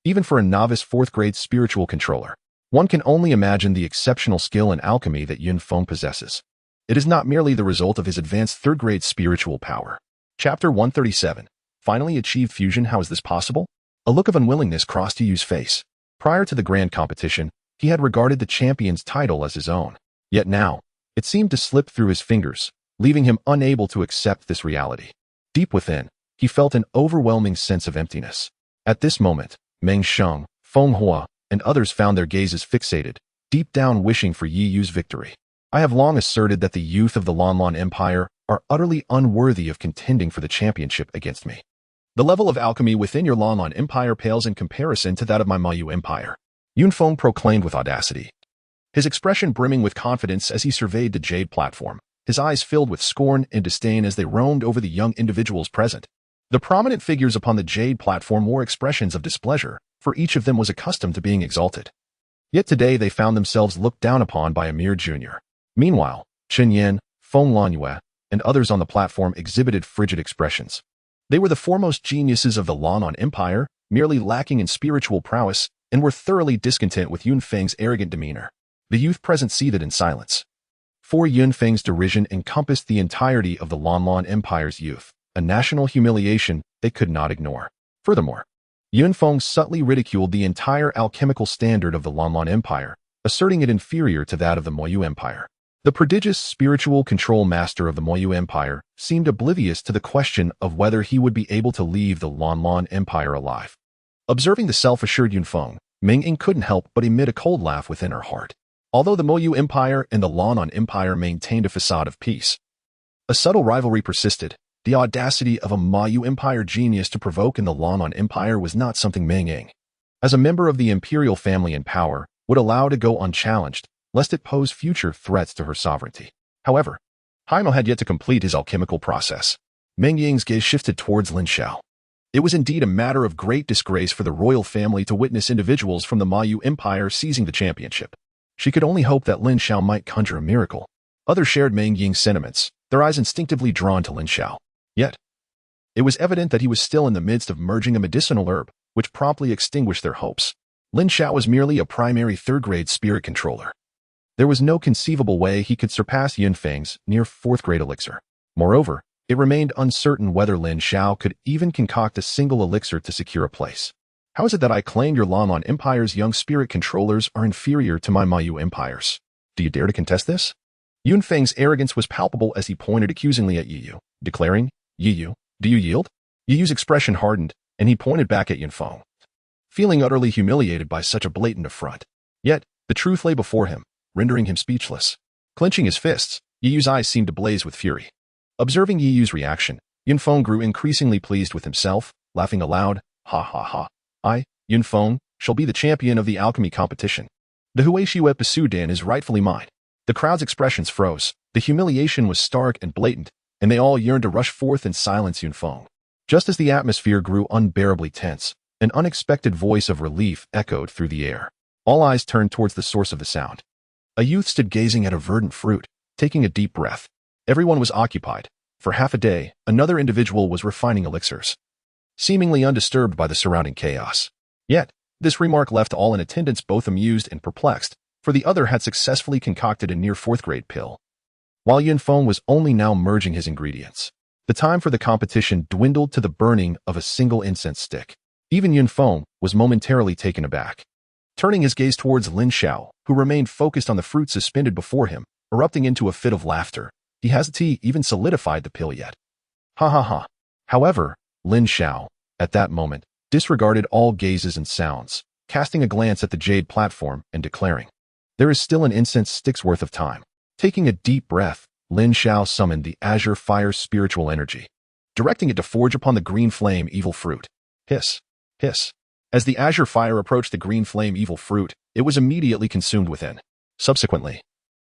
Even for a novice 4th-grade spiritual controller, one can only imagine the exceptional skill and alchemy that Yun Feng possesses. It is not merely the result of his advanced 3rd-grade spiritual power. Chapter 137. Finally achieved fusion. How is this possible? A look of unwillingness crossed Yu's face. Prior to the grand competition, he had regarded the champion's title as his own. Yet now, it seemed to slip through his fingers, leaving him unable to accept this reality. Deep within, he felt an overwhelming sense of emptiness. At this moment, Meng Sheng, Feng Hua, and others found their gazes fixated, deep down wishing for Yi Yu's victory. I have long asserted that the youth of the Lanlan Empire are utterly unworthy of contending for the championship against me. The level of alchemy within your Lanlan Empire pales in comparison to that of my Mayu Empire, Yun Feng proclaimed with audacity. His expression brimming with confidence as he surveyed the Jade platform, his eyes filled with scorn and disdain as they roamed over the young individuals present. The prominent figures upon the Jade platform wore expressions of displeasure, for each of them was accustomed to being exalted. Yet today they found themselves looked down upon by a mere junior. Meanwhile, Chen Yan, Feng Lanyue, and others on the platform exhibited frigid expressions. They were the foremost geniuses of the Lanlan Empire, merely lacking in spiritual prowess, and were thoroughly discontent with Yun Feng's arrogant demeanor. The youth present seethed in silence. For Yun Feng's derision encompassed the entirety of the Lanlan Empire's youth, a national humiliation they could not ignore. Furthermore, Yun Feng subtly ridiculed the entire alchemical standard of the Lanlan Empire, asserting it inferior to that of the Moyu Empire. The prodigious spiritual control master of the Moyu Empire seemed oblivious to the question of whether he would be able to leave the Lanlan Empire alive. Observing the self-assured Yun Feng, Ming Ying couldn't help but emit a cold laugh within her heart. Although the Moyu Empire and the Lanlan Empire maintained a facade of peace, a subtle rivalry persisted. The audacity of a Mayu Empire genius to provoke in the Lanlan Empire was not something Ming Ying, as a member of the imperial family in power, would allow to go unchallenged, lest it pose future threats to her sovereignty. However, Haimo had yet to complete his alchemical process. Ming Ying's gaze shifted towards Lin Xiao. It was indeed a matter of great disgrace for the royal family to witness individuals from the Mayu Empire seizing the championship. She could only hope that Lin Xiao might conjure a miracle. Others shared Ming Ying's sentiments, their eyes instinctively drawn to Lin Xiao. Yet, it was evident that he was still in the midst of merging a medicinal herb, which promptly extinguished their hopes. Lin Xiao was merely a primary 3rd-grade spirit controller. There was no conceivable way he could surpass Yun Feng's near 4th-grade elixir. Moreover, it remained uncertain whether Lin Xiao could even concoct a single elixir to secure a place. How is it that I claim your Lanlan Empire's young spirit controllers are inferior to my Mayu Empires? Do you dare to contest this? Yun Feng's arrogance was palpable as he pointed accusingly at Yi Yu, declaring, Yi Yu, do you yield? Yi Yu's expression hardened, and he pointed back at Yun Feng, feeling utterly humiliated by such a blatant affront. Yet, the truth lay before him, rendering him speechless. Clenching his fists, Yi Yu's eyes seemed to blaze with fury. Observing Yi Yu's reaction, Yun Feng grew increasingly pleased with himself, laughing aloud, ha ha ha. I, Yun Feng, shall be the champion of the alchemy competition. The Huaishiwei Basudan is rightfully mine. The crowd's expressions froze. The humiliation was stark and blatant, and they all yearned to rush forth and silence Yun Feng. Just as the atmosphere grew unbearably tense, an unexpected voice of relief echoed through the air. All eyes turned towards the source of the sound. A youth stood gazing at a verdant fruit, taking a deep breath. Everyone was occupied. For half a day, another individual was refining elixirs, seemingly undisturbed by the surrounding chaos. Yet, this remark left all in attendance both amused and perplexed, for the other had successfully concocted a near 4th-grade pill, while Yun Feng was only now merging his ingredients. The time for the competition dwindled to the burning of a single incense stick. Even Yun Feng was momentarily taken aback. Turning his gaze towards Lin Xiao, who remained focused on the fruit suspended before him, erupting into a fit of laughter, he hasn't even solidified the pill yet. Ha ha ha. However, Lin Xiao, at that moment, disregarded all gazes and sounds, casting a glance at the Jade platform and declaring, there is still an incense stick's worth of time. Taking a deep breath, Lin Xiao summoned the azure fire's spiritual energy, directing it to forge upon the green flame evil fruit. Hiss, hiss. As the azure fire approached the green flame evil fruit, it was immediately consumed within. Subsequently,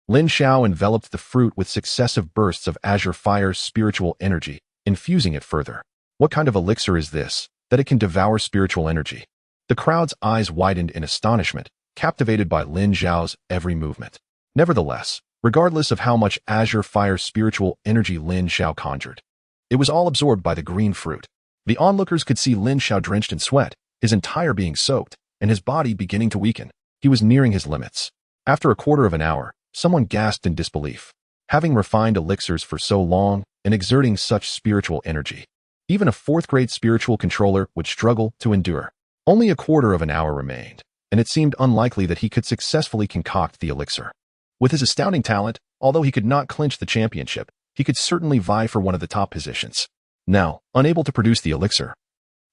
Lin Xiao enveloped the fruit with successive bursts of azure fire spiritual energy, infusing it further. What kind of elixir is this, that it can devour spiritual energy? The crowd's eyes widened in astonishment, captivated by Lin Xiao's every movement. Nevertheless, regardless of how much azure fire spiritual energy Lin Xiao conjured, it was all absorbed by the green fruit. The onlookers could see Lin Xiao drenched in sweat, his entire being soaked, and his body beginning to weaken. He was nearing his limits. After a quarter of an hour, someone gasped in disbelief. Having refined elixirs for so long and exerting such spiritual energy, even a fourth-grade spiritual controller would struggle to endure. Only a quarter of an hour remained, and it seemed unlikely that he could successfully concoct the elixir. With his astounding talent, although he could not clinch the championship, he could certainly vie for one of the top positions. Now, unable to produce the elixir,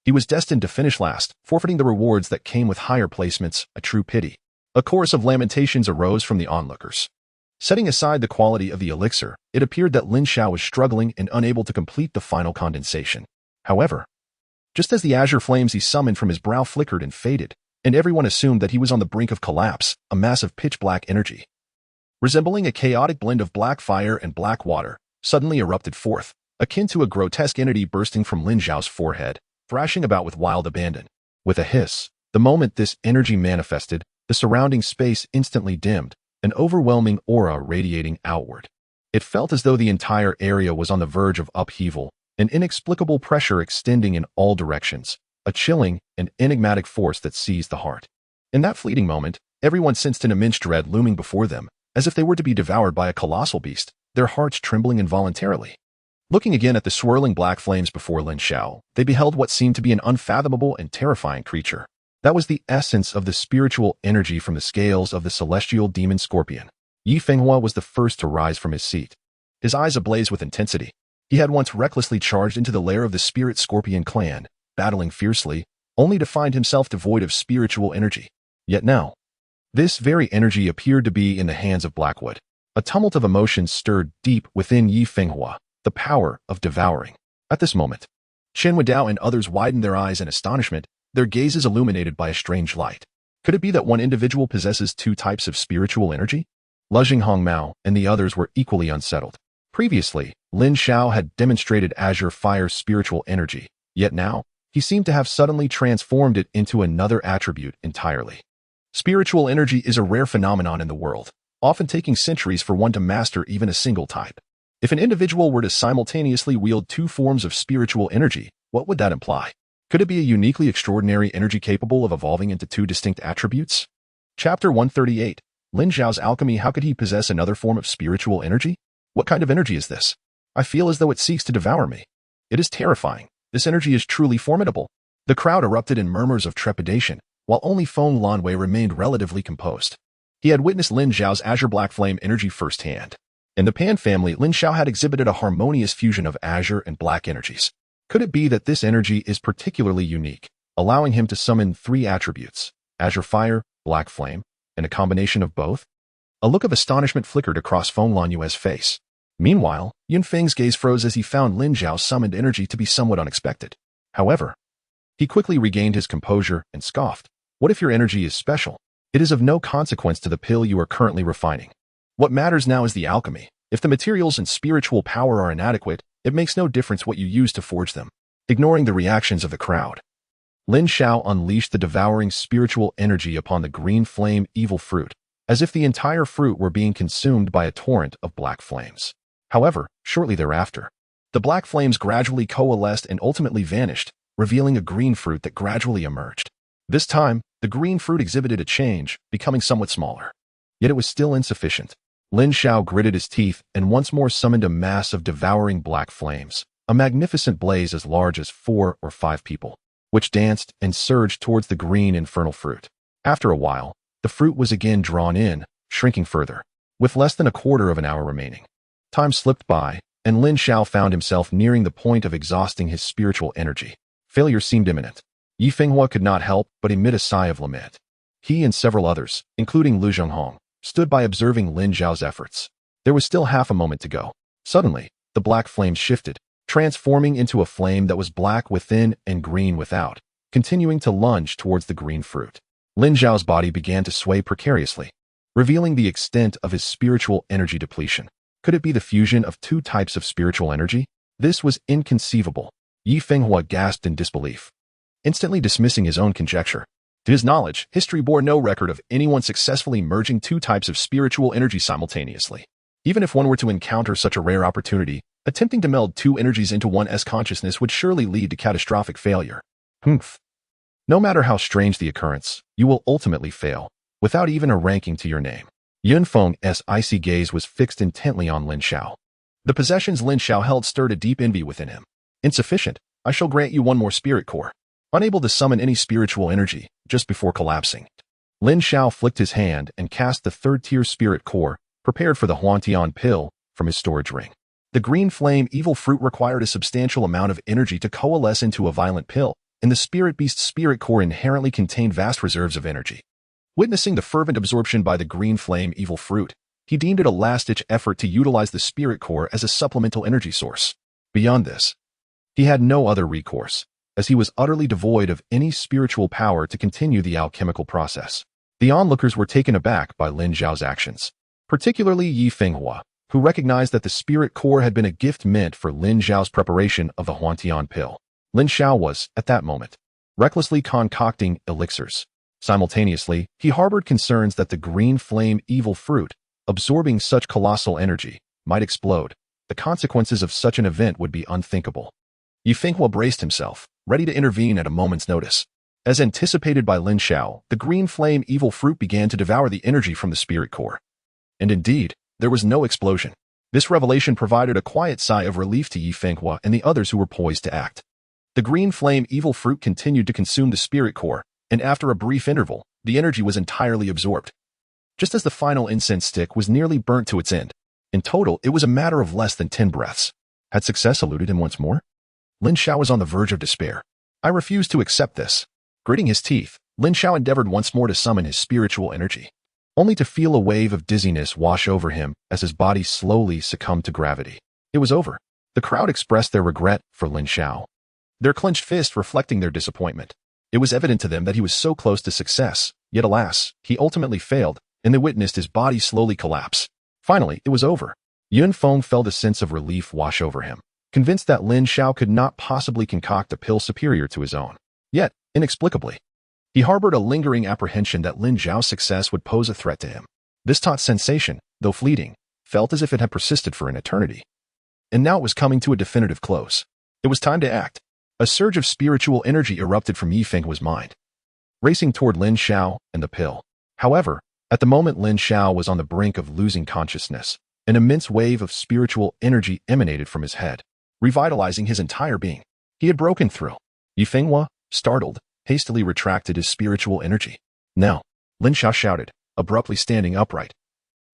he was destined to finish last, forfeiting the rewards that came with higher placements. A true pity. A chorus of lamentations arose from the onlookers. Setting aside the quality of the elixir, it appeared that Lin Xiao was struggling and unable to complete the final condensation. However, just as the azure flames he summoned from his brow flickered and faded, and everyone assumed that he was on the brink of collapse, a mass of pitch-black energy, resembling a chaotic blend of black fire and black water, suddenly erupted forth, akin to a grotesque entity bursting from Lin Xiao's forehead, thrashing about with wild abandon. With a hiss, the moment this energy manifested, the surrounding space instantly dimmed, an overwhelming aura radiating outward. It felt as though the entire area was on the verge of upheaval, an inexplicable pressure extending in all directions, a chilling and enigmatic force that seized the heart. In that fleeting moment, everyone sensed an immense dread looming before them, as if they were to be devoured by a colossal beast, their hearts trembling involuntarily. Looking again at the swirling black flames before Lin Xiao, they beheld what seemed to be an unfathomable and terrifying creature. That was the essence of the spiritual energy from the scales of the celestial demon scorpion. Yi Fenghua was the first to rise from his seat, his eyes ablaze with intensity. He had once recklessly charged into the lair of the spirit scorpion clan, battling fiercely, only to find himself devoid of spiritual energy. Yet now, this very energy appeared to be in the hands of Blackwood. A tumult of emotions stirred deep within Yi Fenghua, the power of devouring. At this moment, Chen Wadao and others widened their eyes in astonishment, their gazes illuminated by a strange light. Could it be that one individual possesses two types of spiritual energy? Lujing Hongmao and the others were equally unsettled. Previously, Lin Xiao had demonstrated azure fire spiritual energy, yet now, he seemed to have suddenly transformed it into another attribute entirely. Spiritual energy is a rare phenomenon in the world, often taking centuries for one to master even a single type. If an individual were to simultaneously wield two forms of spiritual energy, what would that imply? Could it be a uniquely extraordinary energy capable of evolving into two distinct attributes? Chapter 138. Lin Xiao's alchemy. How could he possess another form of spiritual energy? What kind of energy is this? I feel as though it seeks to devour me. It is terrifying. This energy is truly formidable. The crowd erupted in murmurs of trepidation, while only Feng Lanwei remained relatively composed. He had witnessed Lin Xiao's azure black flame energy firsthand. In the Pan family, Lin Xiao had exhibited a harmonious fusion of azure and black energies. Could it be that this energy is particularly unique, allowing him to summon three attributes, azure fire, black flame, and a combination of both? A look of astonishment flickered across Feng Lanyue's face. Meanwhile, Yun Feng's gaze froze as he found Lin Xiao's summoned energy to be somewhat unexpected. However, he quickly regained his composure and scoffed. What if your energy is special? It is of no consequence to the pill you are currently refining. What matters now is the alchemy. If the materials and spiritual power are inadequate, it makes no difference what you use to forge them. Ignoring the reactions of the crowd, Lin Xiao unleashed the devouring spiritual energy upon the green flame evil fruit, as if the entire fruit were being consumed by a torrent of black flames. However, shortly thereafter, the black flames gradually coalesced and ultimately vanished, revealing a green fruit that gradually emerged. This time, the green fruit exhibited a change, becoming somewhat smaller. Yet it was still insufficient. Lin Xiao gritted his teeth and once more summoned a mass of devouring black flames, a magnificent blaze as large as 4 or 5 people, which danced and surged towards the green infernal fruit. After a while, the fruit was again drawn in, shrinking further. With less than a quarter of an hour remaining, time slipped by, and Lin Xiao found himself nearing the point of exhausting his spiritual energy. Failure seemed imminent. Yi Fenghua could not help but emit a sigh of lament. He and several others, including Lu Zhonghong, stood by observing Lin Xiao's efforts. There was still half a moment to go. Suddenly, the black flames shifted, transforming into a flame that was black within and green without, continuing to lunge towards the green fruit. Lin Xiao's body began to sway precariously, revealing the extent of his spiritual energy depletion. Could it be the fusion of two types of spiritual energy? This was inconceivable. Yi Fenghua gasped in disbelief, instantly dismissing his own conjecture. To his knowledge, history bore no record of anyone successfully merging two types of spiritual energy simultaneously. Even if one were to encounter such a rare opportunity, attempting to meld two energies into one's consciousness would surely lead to catastrophic failure. Humph. No matter how strange the occurrence, you will ultimately fail, without even a ranking to your name. Yunfeng's icy gaze was fixed intently on Lin Xiao. The possessions Lin Xiao held stirred a deep envy within him. Insufficient, I shall grant you one more spirit core. Unable to summon any spiritual energy, just before collapsing, Lin Xiao flicked his hand and cast the third-tier spirit core, prepared for the Huantian pill, from his storage ring. The green flame evil fruit required a substantial amount of energy to coalesce into a violent pill, and the spirit beast's spirit core inherently contained vast reserves of energy. Witnessing the fervent absorption by the green flame evil fruit, he deemed it a last-ditch effort to utilize the spirit core as a supplemental energy source. Beyond this, he had no other recourse, as he was utterly devoid of any spiritual power to continue the alchemical process. The onlookers were taken aback by Lin Xiao's actions, particularly Yi Fenghua, who recognized that the spirit core had been a gift meant for Lin Xiao's preparation of the Huantian pill. Lin Xiao was, at that moment, recklessly concocting elixirs. Simultaneously, he harbored concerns that the green flame evil fruit, absorbing such colossal energy, might explode. The consequences of such an event would be unthinkable. Yi Fenghua braced himself, ready to intervene at a moment's notice. As anticipated by Lin Xiao, the green flame evil fruit began to devour the energy from the spirit core. And indeed, there was no explosion. This revelation provided a quiet sigh of relief to Yi Fenghua and the others who were poised to act. The green flame evil fruit continued to consume the spirit core, and after a brief interval, the energy was entirely absorbed. Just as the final incense stick was nearly burnt to its end. In total, it was a matter of less than 10 breaths. Had success eluded him once more? Lin Xiao was on the verge of despair. I refuse to accept this. Gritting his teeth, Lin Xiao endeavored once more to summon his spiritual energy, only to feel a wave of dizziness wash over him as his body slowly succumbed to gravity. It was over. The crowd expressed their regret for Lin Xiao, their clenched fists reflecting their disappointment. It was evident to them that he was so close to success, yet alas, he ultimately failed, and they witnessed his body slowly collapse. Finally, it was over. Yunfeng felt a sense of relief wash over him, convinced that Lin Xiao could not possibly concoct a pill superior to his own. Yet, inexplicably, he harbored a lingering apprehension that Lin Xiao's success would pose a threat to him. This taut sensation, though fleeting, felt as if it had persisted for an eternity. And now it was coming to a definitive close. It was time to act. A surge of spiritual energy erupted from Yi Fenghua's mind, racing toward Lin Xiao and the pill. However, at the moment Lin Xiao was on the brink of losing consciousness, an immense wave of spiritual energy emanated from his head, revitalizing his entire being. He had broken through. Yi Fenghua, startled, hastily retracted his spiritual energy. "Now," Lin Xiao shouted, abruptly standing upright,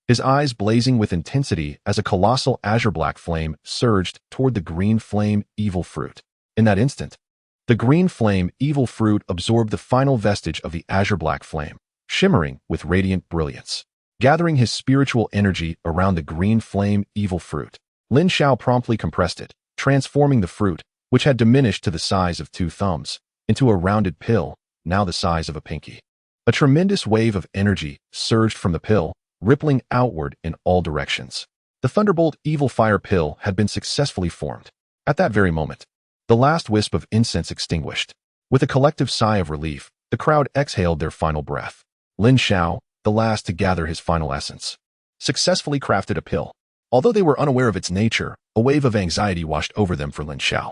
his eyes blazing with intensity as a colossal azure-black flame surged toward the green flame evil fruit. In that instant, the green flame evil fruit absorbed the final vestige of the azure-black flame, shimmering with radiant brilliance. Gathering his spiritual energy around the green flame evil fruit, Lin Xiao promptly compressed it, transforming the fruit, which had diminished to the size of 2 thumbs, into a rounded pill, now the size of a pinky. A tremendous wave of energy surged from the pill, rippling outward in all directions. The Thunderbolt Evil Fire pill had been successfully formed. At that very moment, the last wisp of incense extinguished. With a collective sigh of relief, the crowd exhaled their final breath. Lin Xiao, the last to gather his final essence, successfully crafted a pill. Although they were unaware of its nature, a wave of anxiety washed over them for Lin Xiao.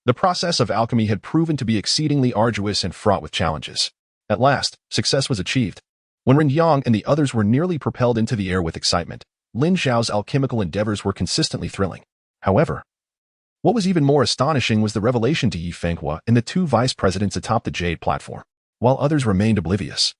The process of alchemy had proven to be exceedingly arduous and fraught with challenges. At last, success was achieved. When Ren Yang and the others were nearly propelled into the air with excitement, Lin Xiao's alchemical endeavors were consistently thrilling. However, what was even more astonishing was the revelation to Yi Fenghua and the 2 vice presidents atop the Jade platform. While others remained oblivious,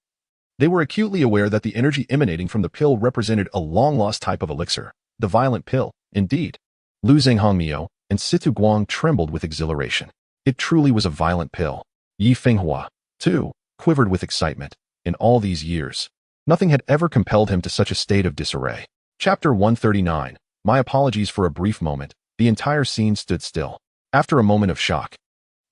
they were acutely aware that the energy emanating from the pill represented a long-lost type of elixir, the violent pill, indeed. Lu Zhenghongmiao and Situ Guang trembled with exhilaration. It truly was a violent pill. Yi Fenghua, too, quivered with excitement. In all these years, nothing had ever compelled him to such a state of disarray. Chapter 139. My apologies. For a brief moment, the entire scene stood still. After a moment of shock,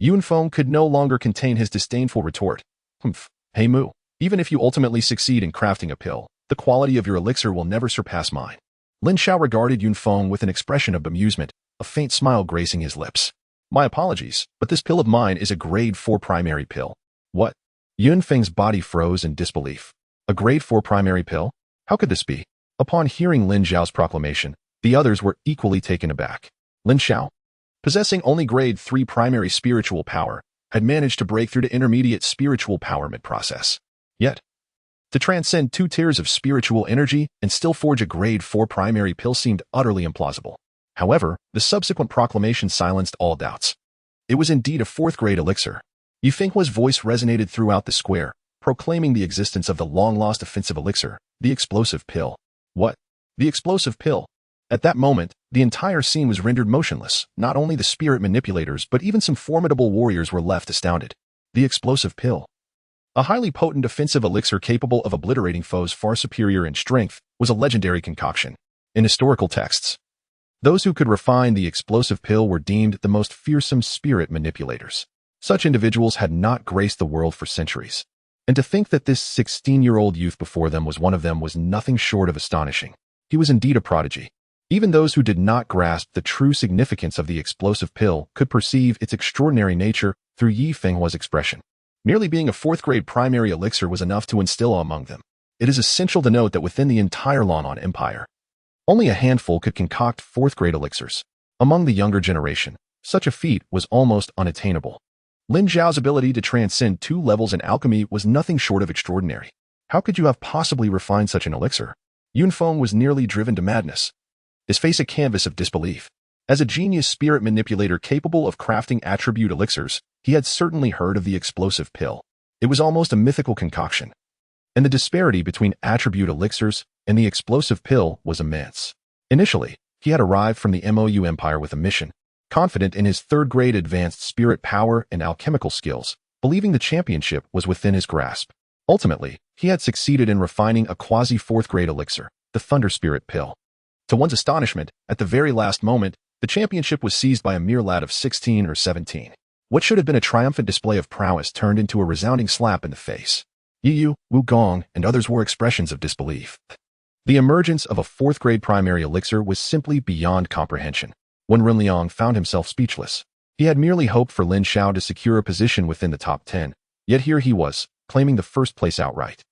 Yunfeng could no longer contain his disdainful retort. Humph, hey Mu, even if you ultimately succeed in crafting a pill, the quality of your elixir will never surpass mine. Lin Xiao regarded Yunfeng with an expression of amusement, a faint smile gracing his lips. My apologies, but this pill of mine is a grade 4 primary pill. What? Yunfeng's body froze in disbelief. A grade 4 primary pill? How could this be? Upon hearing Lin Xiao's proclamation, the others were equally taken aback. Lin Xiao, possessing only grade 3 primary spiritual power, had managed to break through to intermediate spiritual power mid-process. Yet, to transcend 2 tiers of spiritual energy and still forge a grade 4 primary pill seemed utterly implausible. However, the subsequent proclamation silenced all doubts. It was indeed a 4th grade elixir. Yifenghua's voice resonated throughout the square, proclaiming the existence of the long-lost offensive elixir, the explosive pill. What? The explosive pill? At that moment, the entire scene was rendered motionless. Not only the spirit manipulators, but even some formidable warriors were left astounded. The explosive pill. A highly potent offensive elixir capable of obliterating foes far superior in strength, was a legendary concoction. In historical texts, those who could refine the explosive pill were deemed the most fearsome spirit manipulators. Such individuals had not graced the world for centuries. And to think that this 16-year-old youth before them was one of them was nothing short of astonishing. He was indeed a prodigy. Even those who did not grasp the true significance of the explosive pill could perceive its extraordinary nature through Yifenghua's expression. Merely being a 4th grade primary elixir was enough to instill awe among them. It is essential to note that within the entire Lanlan Empire, only a handful could concoct 4th grade elixirs. Among the younger generation, such a feat was almost unattainable. Lin Xiao's ability to transcend 2 levels in alchemy was nothing short of extraordinary. How could you have possibly refined such an elixir? Yunfeng was nearly driven to madness, his face a canvas of disbelief. As a genius spirit manipulator capable of crafting attribute elixirs, he had certainly heard of the explosive pill. It was almost a mythical concoction. And the disparity between attribute elixirs and the explosive pill was immense. Initially, he had arrived from the MOU Empire with a mission, confident in his 3rd grade advanced spirit power and alchemical skills, believing the championship was within his grasp. Ultimately, he had succeeded in refining a quasi-4th grade elixir, the Thunder Spirit Pill. To one's astonishment, at the very last moment, the championship was seized by a mere lad of 16 or 17. What should have been a triumphant display of prowess turned into a resounding slap in the face. Yu, Wu Gong, and others wore expressions of disbelief. The emergence of a 4th grade primary elixir was simply beyond comprehension. When Ren Liang found himself speechless, he had merely hoped for Lin Xiao to secure a position within the top 10, yet here he was, claiming the 1st place outright.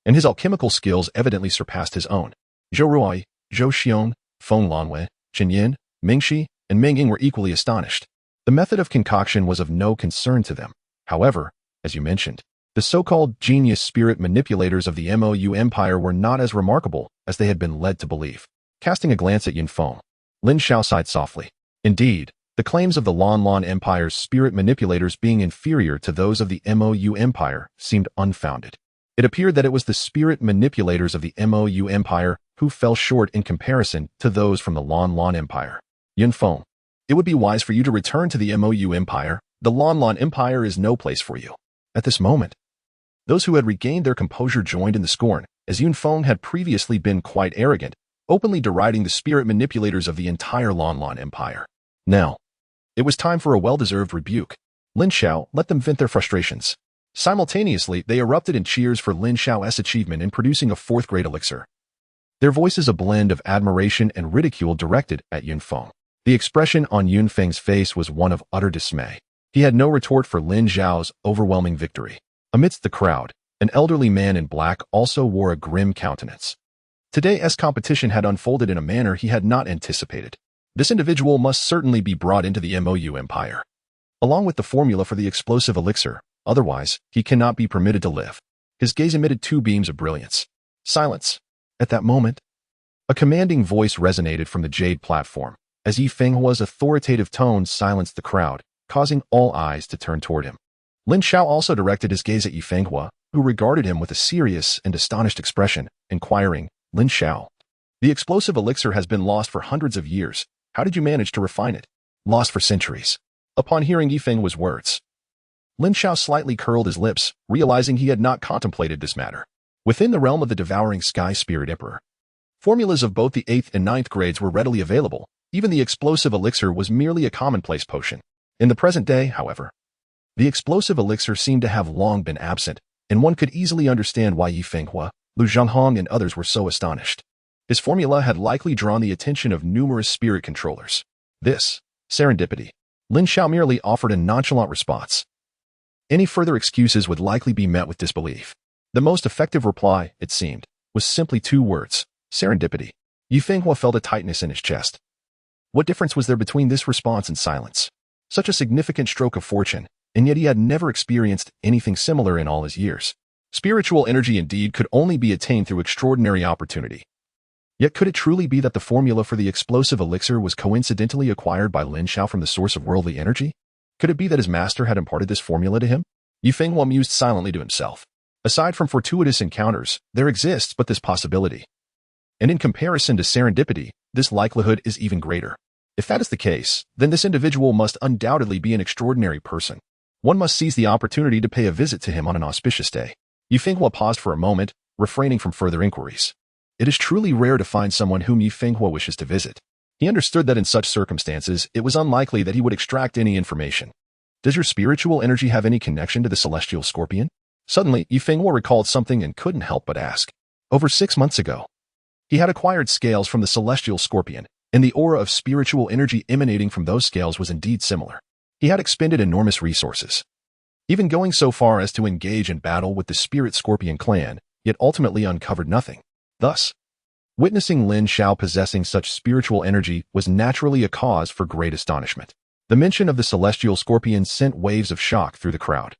And his alchemical skills evidently surpassed his own. Zhou Ruai, Zhou Xiong, Feng Lanwei, Chen Yin, Mingxi, and Ming Ying were equally astonished. The method of concoction was of no concern to them. However, as you mentioned, the so-called genius spirit manipulators of the MOU Empire were not as remarkable as they had been led to believe. Casting a glance at Yunfeng, Lin Xiao sighed softly. Indeed, the claims of the Lanlan Empire's spirit manipulators being inferior to those of the MOU Empire seemed unfounded. It appeared that it was the spirit manipulators of the MOU Empire who fell short in comparison to those from the Lanlan Empire. Yunfeng, it would be wise for you to return to the MOU Empire. The Lanlan Empire is no place for you. At this moment, those who had regained their composure joined in the scorn, as Yunfeng had previously been quite arrogant, openly deriding the spirit manipulators of the entire Lanlan Empire. Now, it was time for a well-deserved rebuke. Lin Xiao let them vent their frustrations. Simultaneously, they erupted in cheers for Lin Xiao's achievement in producing a 4th grade elixir. Their voices a blend of admiration and ridicule directed at Yunfeng. The expression on Yunfeng's face was one of utter dismay. He had no retort for Lin Xiao's overwhelming victory. Amidst the crowd, an elderly man in black also wore a grim countenance. Today's competition had unfolded in a manner he had not anticipated. This individual must certainly be brought into the MOU Empire, along with the formula for the explosive elixir. Otherwise, he cannot be permitted to live. His gaze emitted 2 beams of brilliance. Silence. At that moment, a commanding voice resonated from the Jade platform, as Yifenghua's authoritative tones silenced the crowd, causing all eyes to turn toward him. Lin Xiao also directed his gaze at Yifenghua, who regarded him with a serious and astonished expression, inquiring, Lin Xiao, the explosive elixir has been lost for hundreds of years. How did you manage to refine it? Lost for centuries. Upon hearing Yifenghua's words, Lin Xiao slightly curled his lips, realizing he had not contemplated this matter. Within the realm of the devouring Sky Spirit Emperor, formulas of both the 8th and 9th grades were readily available. Even the explosive elixir was merely a commonplace potion. In the present day, however, The explosive elixir seemed to have long been absent, and one could easily understand why Yi Fenghua, Lu Zhanghong, and others were so astonished. His formula had likely drawn the attention of numerous spirit controllers. This, serendipity. Lin Xiao merely offered a nonchalant response. Any further excuses would likely be met with disbelief. The most effective reply, it seemed, was simply 2 words, serendipity. Yi Fenghua felt a tightness in his chest. What difference was there between this response and silence? Such a significant stroke of fortune, and yet he had never experienced anything similar in all his years. Spiritual energy indeed could only be attained through extraordinary opportunity. Yet could it truly be that the formula for the explosive elixir was coincidentally acquired by Lin Xiao from the source of worldly energy? Could it be that his master had imparted this formula to him? Yi Fenghua mused silently to himself. Aside from fortuitous encounters, there exists but this possibility. And in comparison to serendipity, this likelihood is even greater. If that is the case, then this individual must undoubtedly be an extraordinary person. One must seize the opportunity to pay a visit to him on an auspicious day. Yi Fenghua paused for a moment, refraining from further inquiries. It is truly rare to find someone whom Yi Fenghua wishes to visit. He understood that in such circumstances, it was unlikely that he would extract any information. Does your spiritual energy have any connection to the Celestial Scorpion? Suddenly, Yi Fenghua recalled something and couldn't help but ask. Over 6 months ago, he had acquired scales from the Celestial Scorpion, and the aura of spiritual energy emanating from those scales was indeed similar. He had expended enormous resources, even going so far as to engage in battle with the Spirit Scorpion clan, yet ultimately uncovered nothing. Thus, witnessing Lin Xiao possessing such spiritual energy was naturally a cause for great astonishment. The mention of the Celestial Scorpion sent waves of shock through the crowd,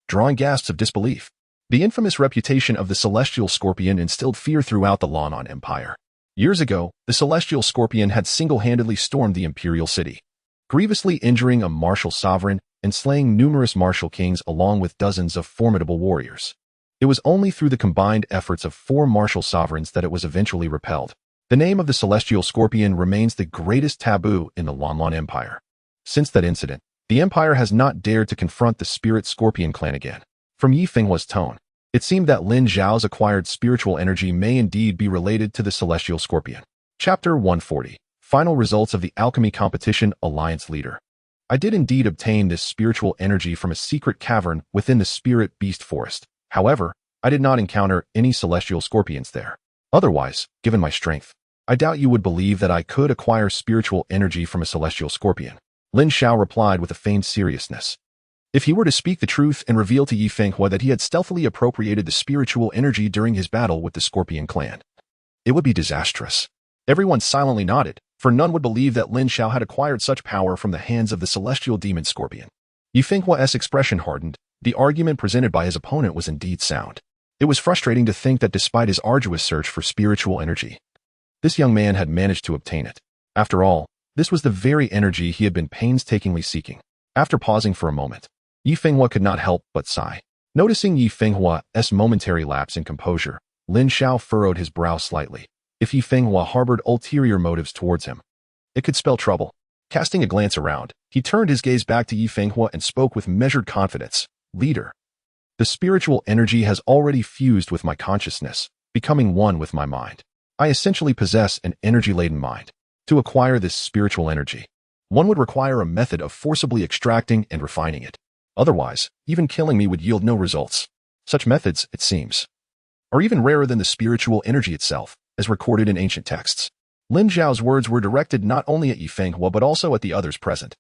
drawing gasps of disbelief. The infamous reputation of the Celestial Scorpion instilled fear throughout the Lan'an Empire. Years ago, the Celestial Scorpion had single-handedly stormed the imperial city, grievously injuring a martial sovereign and slaying numerous martial kings along with dozens of formidable warriors. It was only through the combined efforts of 4 martial sovereigns that it was eventually repelled. The name of the Celestial Scorpion remains the greatest taboo in the Lan'an Empire. Since that incident, the Empire has not dared to confront the Spirit Scorpion clan again. From Yi Fenghua's tone, it seemed that Lin Xiao's acquired spiritual energy may indeed be related to the Celestial Scorpion. Chapter 140. Final Results of the Alchemy Competition Alliance Leader. I did indeed obtain this spiritual energy from a secret cavern within the Spirit Beast Forest. However, I did not encounter any Celestial Scorpions there. Otherwise, given my strength, I doubt you would believe that I could acquire spiritual energy from a Celestial Scorpion. Lin Xiao replied with a feigned seriousness. If he were to speak the truth and reveal to Yi Fenghua that he had stealthily appropriated the spiritual energy during his battle with the Scorpion clan, it would be disastrous. Everyone silently nodded, for none would believe that Lin Xiao had acquired such power from the hands of the celestial demon Scorpion. Yi Fenghua's expression hardened. The argument presented by his opponent was indeed sound. It was frustrating to think that despite his arduous search for spiritual energy, this young man had managed to obtain it. After all, this was the very energy he had been painstakingly seeking. After pausing for a moment, Yi Fenghua could not help but sigh. Noticing Yi Fenghua's momentary lapse in composure, Lin Xiao furrowed his brow slightly. If Yi Fenghua harbored ulterior motives towards him, it could spell trouble. Casting a glance around, he turned his gaze back to Yi Fenghua and spoke with measured confidence. Leader, the spiritual energy has already fused with my consciousness, becoming one with my mind. I essentially possess an energy-laden mind. To acquire this spiritual energy, one would require a method of forcibly extracting and refining it. Otherwise, even killing me would yield no results. Such methods, it seems, are even rarer than the spiritual energy itself, as recorded in ancient texts. Lin Xiao's words were directed not only at Yi Fenghua but also at the others present.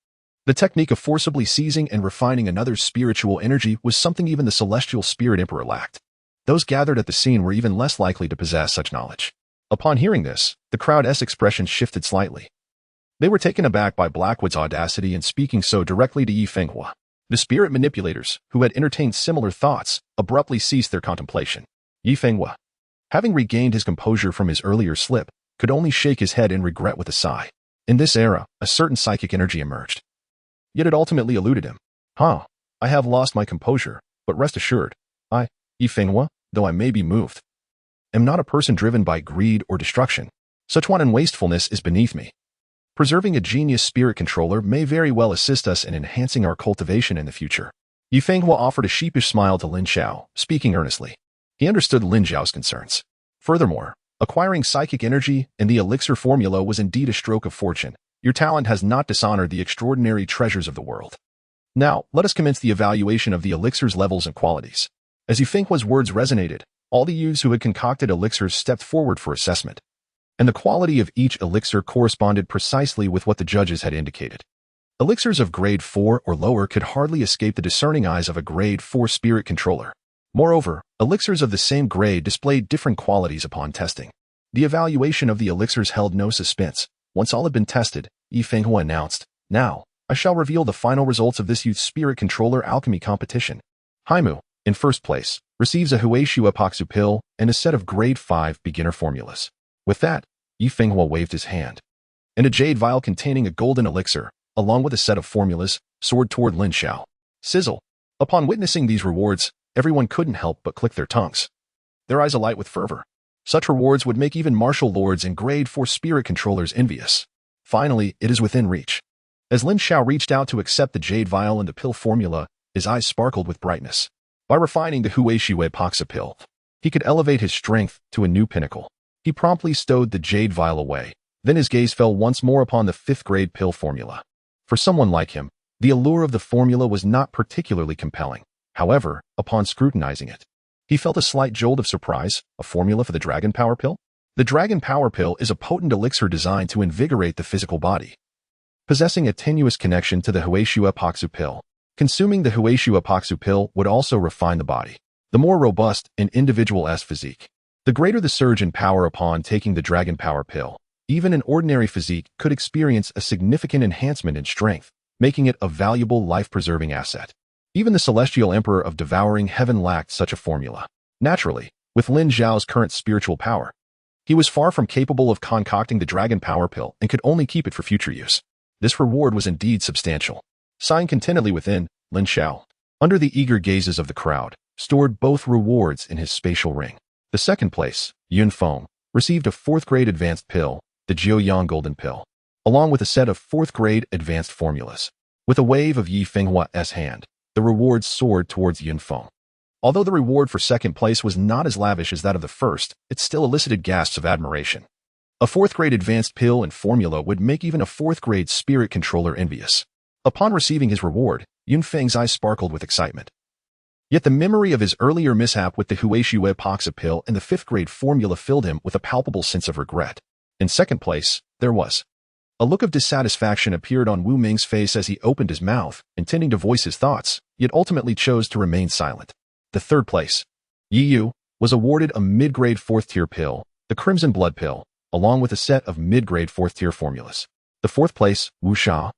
The technique of forcibly seizing and refining another's spiritual energy was something even the Celestial Spirit Emperor lacked. Those gathered at the scene were even less likely to possess such knowledge. Upon hearing this, the crowd's expression shifted slightly. They were taken aback by Blackwood's audacity in speaking so directly to Yi Fenghua. The spirit manipulators, who had entertained similar thoughts, abruptly ceased their contemplation. Yi Fenghua, having regained his composure from his earlier slip, could only shake his head in regret with a sigh. In this era, a certain psychic energy emerged. Yet it ultimately eluded him. I have lost my composure, but rest assured, I, Yi Fenghua, though I may be moved, am not a person driven by greed or destruction. Such wanton wastefulness is beneath me. Preserving a genius spirit controller may very well assist us in enhancing our cultivation in the future. Yi Fenghua offered a sheepish smile to Lin Xiao, speaking earnestly. He understood Lin Xiao's concerns. Furthermore, acquiring psychic energy and the elixir formula was indeed a stroke of fortune. Your talent has not dishonored the extraordinary treasures of the world. Now, let us commence the evaluation of the elixir's levels and qualities. As Yifenghua's words resonated, all the youths who had concocted elixirs stepped forward for assessment, and the quality of each elixir corresponded precisely with what the judges had indicated. Elixirs of grade 4 or lower could hardly escape the discerning eyes of a grade 4 spirit controller. Moreover, elixirs of the same grade displayed different qualities upon testing. The evaluation of the elixirs held no suspense. Once all had been tested, Yifenghua announced, "Now, I shall reveal the final results of this youth spirit controller alchemy competition. Haimu, in first place, receives a Huaishu epoxy pill and a set of grade 5 beginner formulas." With that, Yifenghua waved his hand, and a jade vial containing a golden elixir, along with a set of formulas, soared toward Lin Xiao. Sizzle! Upon witnessing these rewards, everyone couldn't help but click their tongues, their eyes alight with fervor. Such rewards would make even martial lords and grade 4 spirit controllers envious. Finally, it is within reach. As Lin Xiao reached out to accept the jade vial and the pill formula, his eyes sparkled with brightness. By refining the Huaishu epoxy pill, he could elevate his strength to a new pinnacle. He promptly stowed the jade vial away. Then his gaze fell once more upon the 5th grade pill formula. For someone like him, the allure of the formula was not particularly compelling. However, upon scrutinizing it, he felt a slight jolt of surprise. A formula for the Dragon Power Pill? The Dragon Power Pill is a potent elixir designed to invigorate the physical body, possessing a tenuous connection to the Huaishu epoxy pill. Consuming the Huaishu epoxy pill would also refine the body. The more robust an individual's physique, the greater the surge in power upon taking the Dragon Power Pill. Even an ordinary physique could experience a significant enhancement in strength, making it a valuable life-preserving asset. Even the Celestial Emperor of Devouring Heaven lacked such a formula. Naturally, with Lin Xiao's current spiritual power, he was far from capable of concocting the Dragon Power Pill and could only keep it for future use. This reward was indeed substantial. Sighing contentedly within, Lin Xiao, under the eager gazes of the crowd, stored both rewards in his spatial ring. The second place, Yun Feng, received a 4th grade advanced pill, the Jiuyang Golden Pill, along with a set of 4th grade advanced formulas. With a wave of Yifenghua's hand, the reward soared towards Yun Feng. Although the reward for second place was not as lavish as that of the first, it still elicited gasps of admiration. A 4th grade advanced pill and formula would make even a 4th grade spirit controller envious. Upon receiving his reward, Yun Feng's eyes sparkled with excitement. Yet the memory of his earlier mishap with the Huaishu epoxy pill and the 5th grade formula filled him with a palpable sense of regret. In second place, there was a look of dissatisfaction appeared on Wu Ming's face as he opened his mouth, intending to voice his thoughts, yet ultimately chose to remain silent. The third place, Yi Yu, was awarded a mid-grade 4th tier pill, the Crimson Blood Pill, along with a set of mid-grade 4th tier formulas. The 4th place, Wu Sha,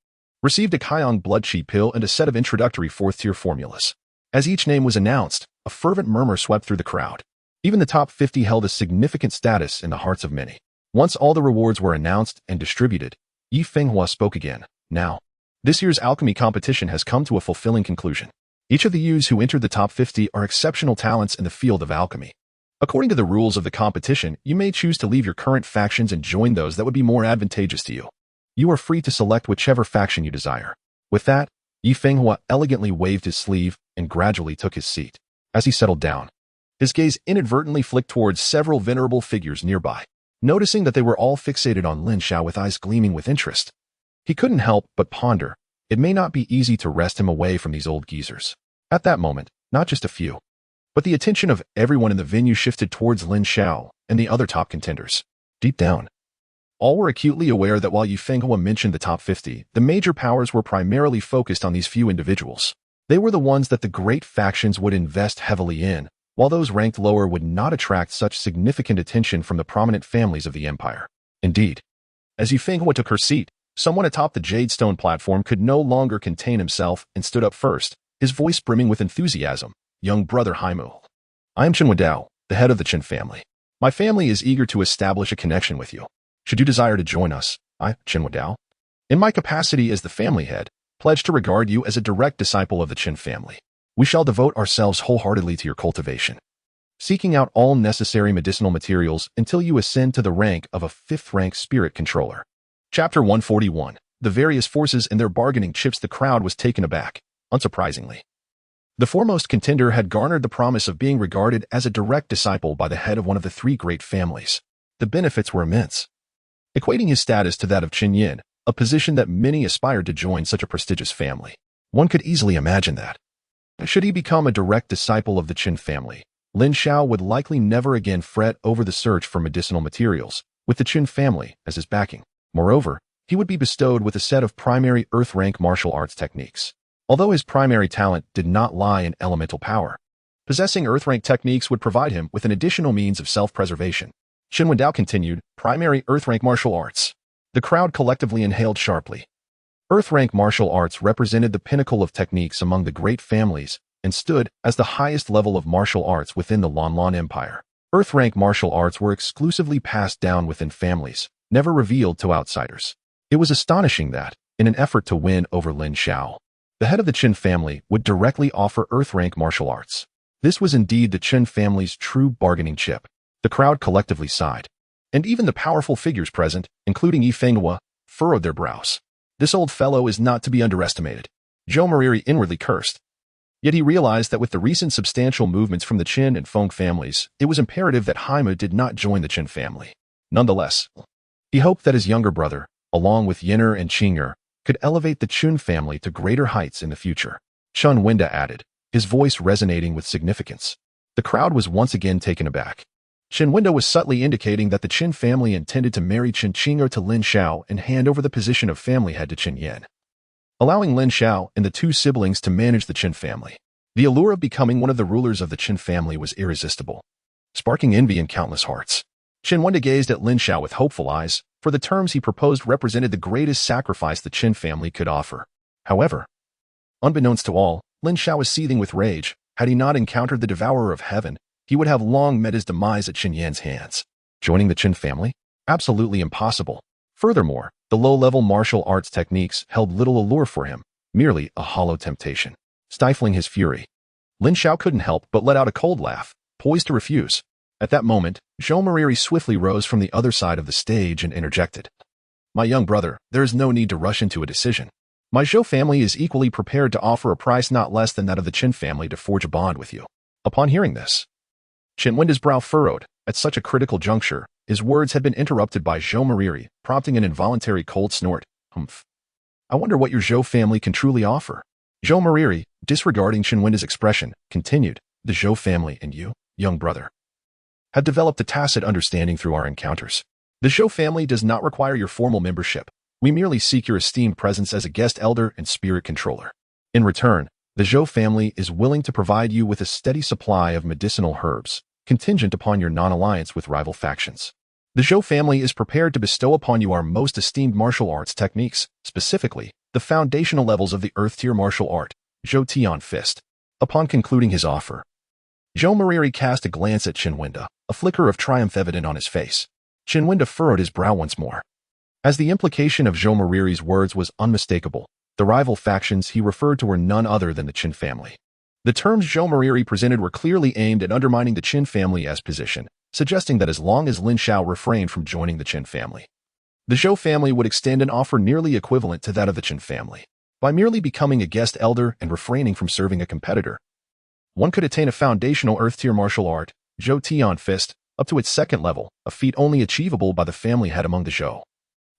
received a Kaiyang Blood Chi pill and a set of introductory 4th tier formulas. As each name was announced, a fervent murmur swept through the crowd. Even the top 50 held a significant status in the hearts of many. Once all the rewards were announced and distributed, Yifenghua spoke again. Now, this year's alchemy competition has come to a fulfilling conclusion. Each of the youths who entered the top 50 are exceptional talents in the field of alchemy. According to the rules of the competition, you may choose to leave your current factions and join those that would be more advantageous to you. You are free to select whichever faction you desire. With that, Yifenghua elegantly waved his sleeve and gradually took his seat. As he settled down, his gaze inadvertently flicked towards several venerable figures nearby. Noticing that they were all fixated on Lin Xiao with eyes gleaming with interest, he couldn't help but ponder. It may not be easy to wrest him away from these old geezers. At that moment, not just a few, but the attention of everyone in the venue shifted towards Lin Xiao and the other top contenders. Deep down, all were acutely aware that while Yifenghua mentioned the top 50, the major powers were primarily focused on these few individuals. They were the ones that the great factions would invest heavily in, while those ranked lower would not attract such significant attention from the prominent families of the empire. Indeed, as Yifenghua took her seat, someone atop the Jadestone platform could no longer contain himself and stood up first, his voice brimming with enthusiasm. Young brother Haimu, I am Chen Wadao, the head of the Chen family. My family is eager to establish a connection with you. Should you desire to join us, I, Chen Wadao, in my capacity as the family head, pledge to regard you as a direct disciple of the Chen family. We shall devote ourselves wholeheartedly to your cultivation, seeking out all necessary medicinal materials until you ascend to the rank of a 5th-rank spirit controller. Chapter 141. The various forces and their bargaining chips. The crowd was taken aback, unsurprisingly. The foremost contender had garnered the promise of being regarded as a direct disciple by the head of one of the 3 great families. The benefits were immense, equating his status to that of Chen Yin, a position that many aspired to join such a prestigious family. One could easily imagine that. Should he become a direct disciple of the Qin family, Lin Xiao would likely never again fret over the search for medicinal materials, with the Qin family as his backing. Moreover, he would be bestowed with a set of primary earth-rank martial arts techniques. Although his primary talent did not lie in elemental power, possessing earth-rank techniques would provide him with an additional means of self-preservation. Qin Wendao continued, primary earth-rank martial arts. The crowd collectively inhaled sharply. Earth-rank martial arts represented the pinnacle of techniques among the great families and stood as the highest level of martial arts within the Lanlan Empire. Earth-rank martial arts were exclusively passed down within families, never revealed to outsiders. It was astonishing that, in an effort to win over Lin Xiao, the head of the Qin family would directly offer earth-rank martial arts. This was indeed the Qin family's true bargaining chip. The crowd collectively sighed. And even the powerful figures present, including Yi Fenghua, furrowed their brows. This old fellow is not to be underestimated. Zhou Mariri inwardly cursed. Yet he realized that with the recent substantial movements from the Qin and Feng families, it was imperative that Haima did not join the Qin family. Nonetheless, he hoped that his younger brother, along with Yin'er and Qing'er, could elevate the Qin family to greater heights in the future. Chen Wenda added, his voice resonating with significance. The crowd was once again taken aback. Qin Wenda was subtly indicating that the Qin family intended to marry Qin Qing'er to Lin Xiao and hand over the position of family head to Qin Yan, allowing Lin Xiao and the two siblings to manage the Qin family. The allure of becoming one of the rulers of the Qin family was irresistible, sparking envy in countless hearts. Qin Wenda gazed at Lin Xiao with hopeful eyes, for the terms he proposed represented the greatest sacrifice the Qin family could offer. However, unbeknownst to all, Lin Xiao was seething with rage. Had he not encountered the devourer of heaven, he would have long met his demise at Qin Yan's hands. Joining the Qin family? Absolutely impossible. Furthermore, the low-level martial arts techniques held little allure for him, merely a hollow temptation. Stifling his fury, Lin Xiao couldn't help but let out a cold laugh, poised to refuse. At that moment, Zhou Mariri swiftly rose from the other side of the stage and interjected. My young brother, there is no need to rush into a decision. My Zhou family is equally prepared to offer a price not less than that of the Qin family to forge a bond with you. Upon hearing this, Qin Wenda's brow furrowed. At such a critical juncture, his words had been interrupted by Zhou Mariri, prompting an involuntary cold snort. Humph. I wonder what your Zhou family can truly offer. Zhou Mariri, disregarding Qin Wenda's expression, continued, the Zhou family and you, young brother, have developed a tacit understanding through our encounters. The Zhou family does not require your formal membership. We merely seek your esteemed presence as a guest elder and spirit controller. In return, the Zhou family is willing to provide you with a steady supply of medicinal herbs, contingent upon your non-alliance with rival factions. The Zhou family is prepared to bestow upon you our most esteemed martial arts techniques, specifically, the foundational levels of the Earth-tier martial art, Zhou Tian Fist. Upon concluding his offer, Zhou Mariri cast a glance at Qin Wenda, a flicker of triumph evident on his face. Qin Wenda furrowed his brow once more. As the implication of Zhou Mariri's words was unmistakable, the rival factions he referred to were none other than the Qin family. The terms Zhou Mariri presented were clearly aimed at undermining the Qin family's position, suggesting that as long as Lin Xiao refrained from joining the Qin family, the Zhou family would extend an offer nearly equivalent to that of the Qin family. By merely becoming a guest elder and refraining from serving a competitor, one could attain a foundational Earth-tier martial art, Zhou Tian Fist, up to its second level, a feat only achievable by the family head among the Zhou,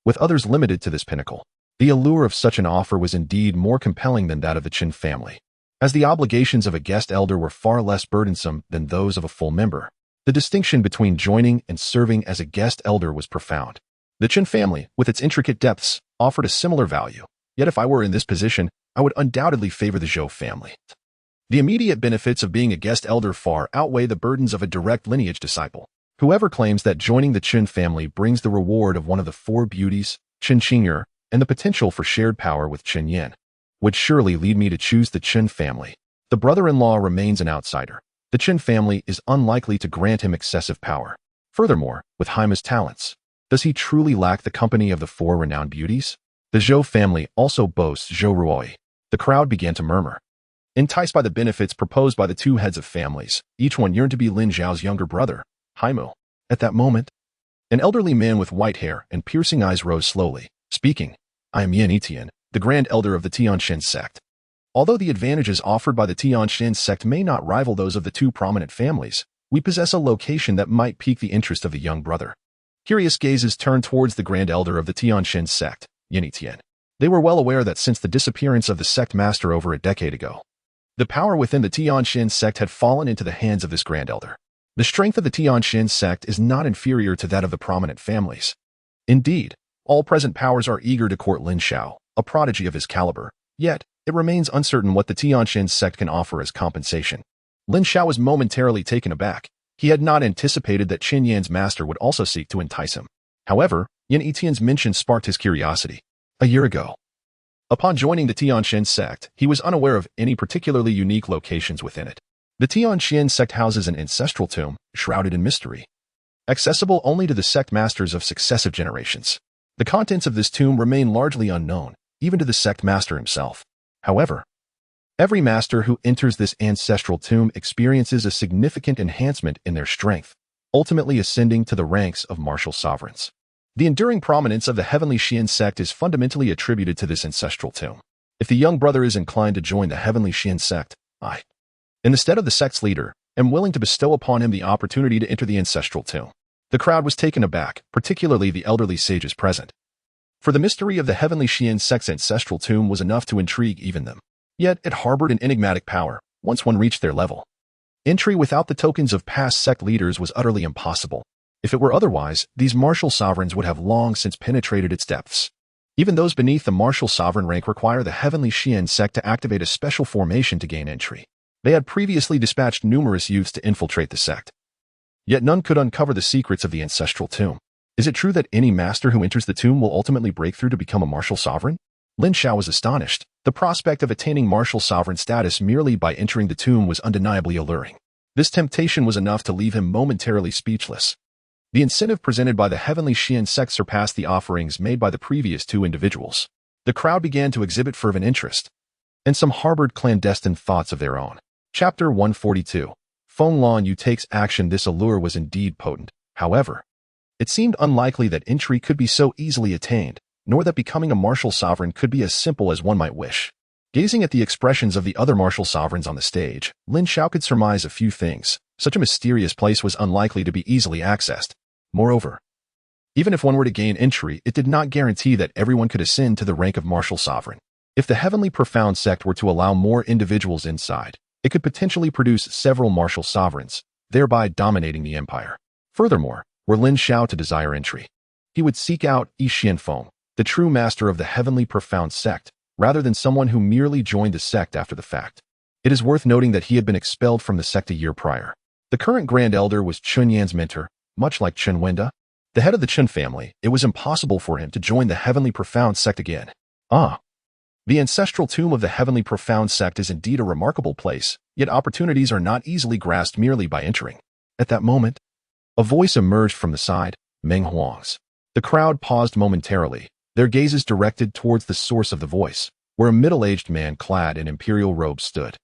with others limited to this pinnacle. The allure of such an offer was indeed more compelling than that of the Qin family, as the obligations of a guest elder were far less burdensome than those of a full member. The distinction between joining and serving as a guest elder was profound. The Qin family, with its intricate depths, offered a similar value. Yet if I were in this position, I would undoubtedly favor the Zhou family. The immediate benefits of being a guest elder far outweigh the burdens of a direct lineage disciple. Whoever claims that joining the Qin family brings the reward of one of the four beauties, Qin Qing'er, and the potential for shared power with Qin Yan, would surely lead me to choose the Qin family. The brother-in-law remains an outsider. The Qin family is unlikely to grant him excessive power. Furthermore, with Haima's talents, does he truly lack the company of the four renowned beauties? The Zhou family also boasts Zhou Ruoi. The crowd began to murmur. Enticed by the benefits proposed by the two heads of families, each one yearned to be Lin Xiao's younger brother, Haimu. At that moment, an elderly man with white hair and piercing eyes rose slowly, speaking, I am Yin Etian, the Grand Elder of the Tianshan Sect. Although the advantages offered by the Tianshan Sect may not rival those of the two prominent families, we possess a location that might pique the interest of the young brother. Curious gazes turned towards the Grand Elder of the Tianshan Sect, Yin Etian. They were well aware that since the disappearance of the sect master over a decade ago, the power within the Tianxin sect had fallen into the hands of this Grand Elder. The strength of the Tianxin sect is not inferior to that of the prominent families. Indeed, all present powers are eager to court Lin Xiao, a prodigy of his caliber, yet it remains uncertain what the Tianxin sect can offer as compensation. Lin Xiao was momentarily taken aback. He had not anticipated that Qin Yan's master would also seek to entice him. However, Yan Etien's mention sparked his curiosity. A year ago, upon joining the Tianxin sect, he was unaware of any particularly unique locations within it. The Tianxin sect houses an ancestral tomb, shrouded in mystery, accessible only to the sect masters of successive generations. The contents of this tomb remain largely unknown, even to the sect master himself. However, every master who enters this ancestral tomb experiences a significant enhancement in their strength, ultimately ascending to the ranks of martial sovereigns. The enduring prominence of the Heavenly Xian sect is fundamentally attributed to this ancestral tomb. If the young brother is inclined to join the Heavenly Xian sect, I, in the stead of the sect's leader, am willing to bestow upon him the opportunity to enter the ancestral tomb. The crowd was taken aback, particularly the elderly sages present. For the mystery of the Heavenly Xian sect's ancestral tomb was enough to intrigue even them. Yet it harbored an enigmatic power, once one reached their level. Entry without the tokens of past sect leaders was utterly impossible. If it were otherwise, these martial sovereigns would have long since penetrated its depths. Even those beneath the martial sovereign rank require the Heavenly Xian sect to activate a special formation to gain entry. They had previously dispatched numerous youths to infiltrate the sect. Yet none could uncover the secrets of the ancestral tomb. Is it true that any master who enters the tomb will ultimately break through to become a martial sovereign? Lin Xiao was astonished. The prospect of attaining martial sovereign status merely by entering the tomb was undeniably alluring. This temptation was enough to leave him momentarily speechless. The incentive presented by the Heavenly Xian sect surpassed the offerings made by the previous two individuals. The crowd began to exhibit fervent interest, and some harbored clandestine thoughts of their own. Chapter 142. Feng Lan Yu takes action. This allure was indeed potent. However, it seemed unlikely that entry could be so easily attained, nor that becoming a martial sovereign could be as simple as one might wish. Gazing at the expressions of the other martial sovereigns on the stage, Lin Xiao could surmise a few things. Such a mysterious place was unlikely to be easily accessed. Moreover, even if one were to gain entry, it did not guarantee that everyone could ascend to the rank of martial sovereign. If the Heavenly Profound sect were to allow more individuals inside, it could potentially produce several martial sovereigns, thereby dominating the empire. Furthermore, were Lin Xiao to desire entry, he would seek out Yi Xianfeng, the true master of the Heavenly Profound sect, rather than someone who merely joined the sect after the fact. It is worth noting that he had been expelled from the sect a year prior. The current Grand Elder was Chun Yan's mentor, much like Chen Wenda, the head of the Chen family. It was impossible for him to join the Heavenly Profound sect again. The ancestral tomb of the Heavenly Profound sect is indeed a remarkable place, yet opportunities are not easily grasped merely by entering. At that moment, a voice emerged from the side, Meng Huang's. The crowd paused momentarily, their gazes directed towards the source of the voice, where a middle-aged man clad in imperial robes stood.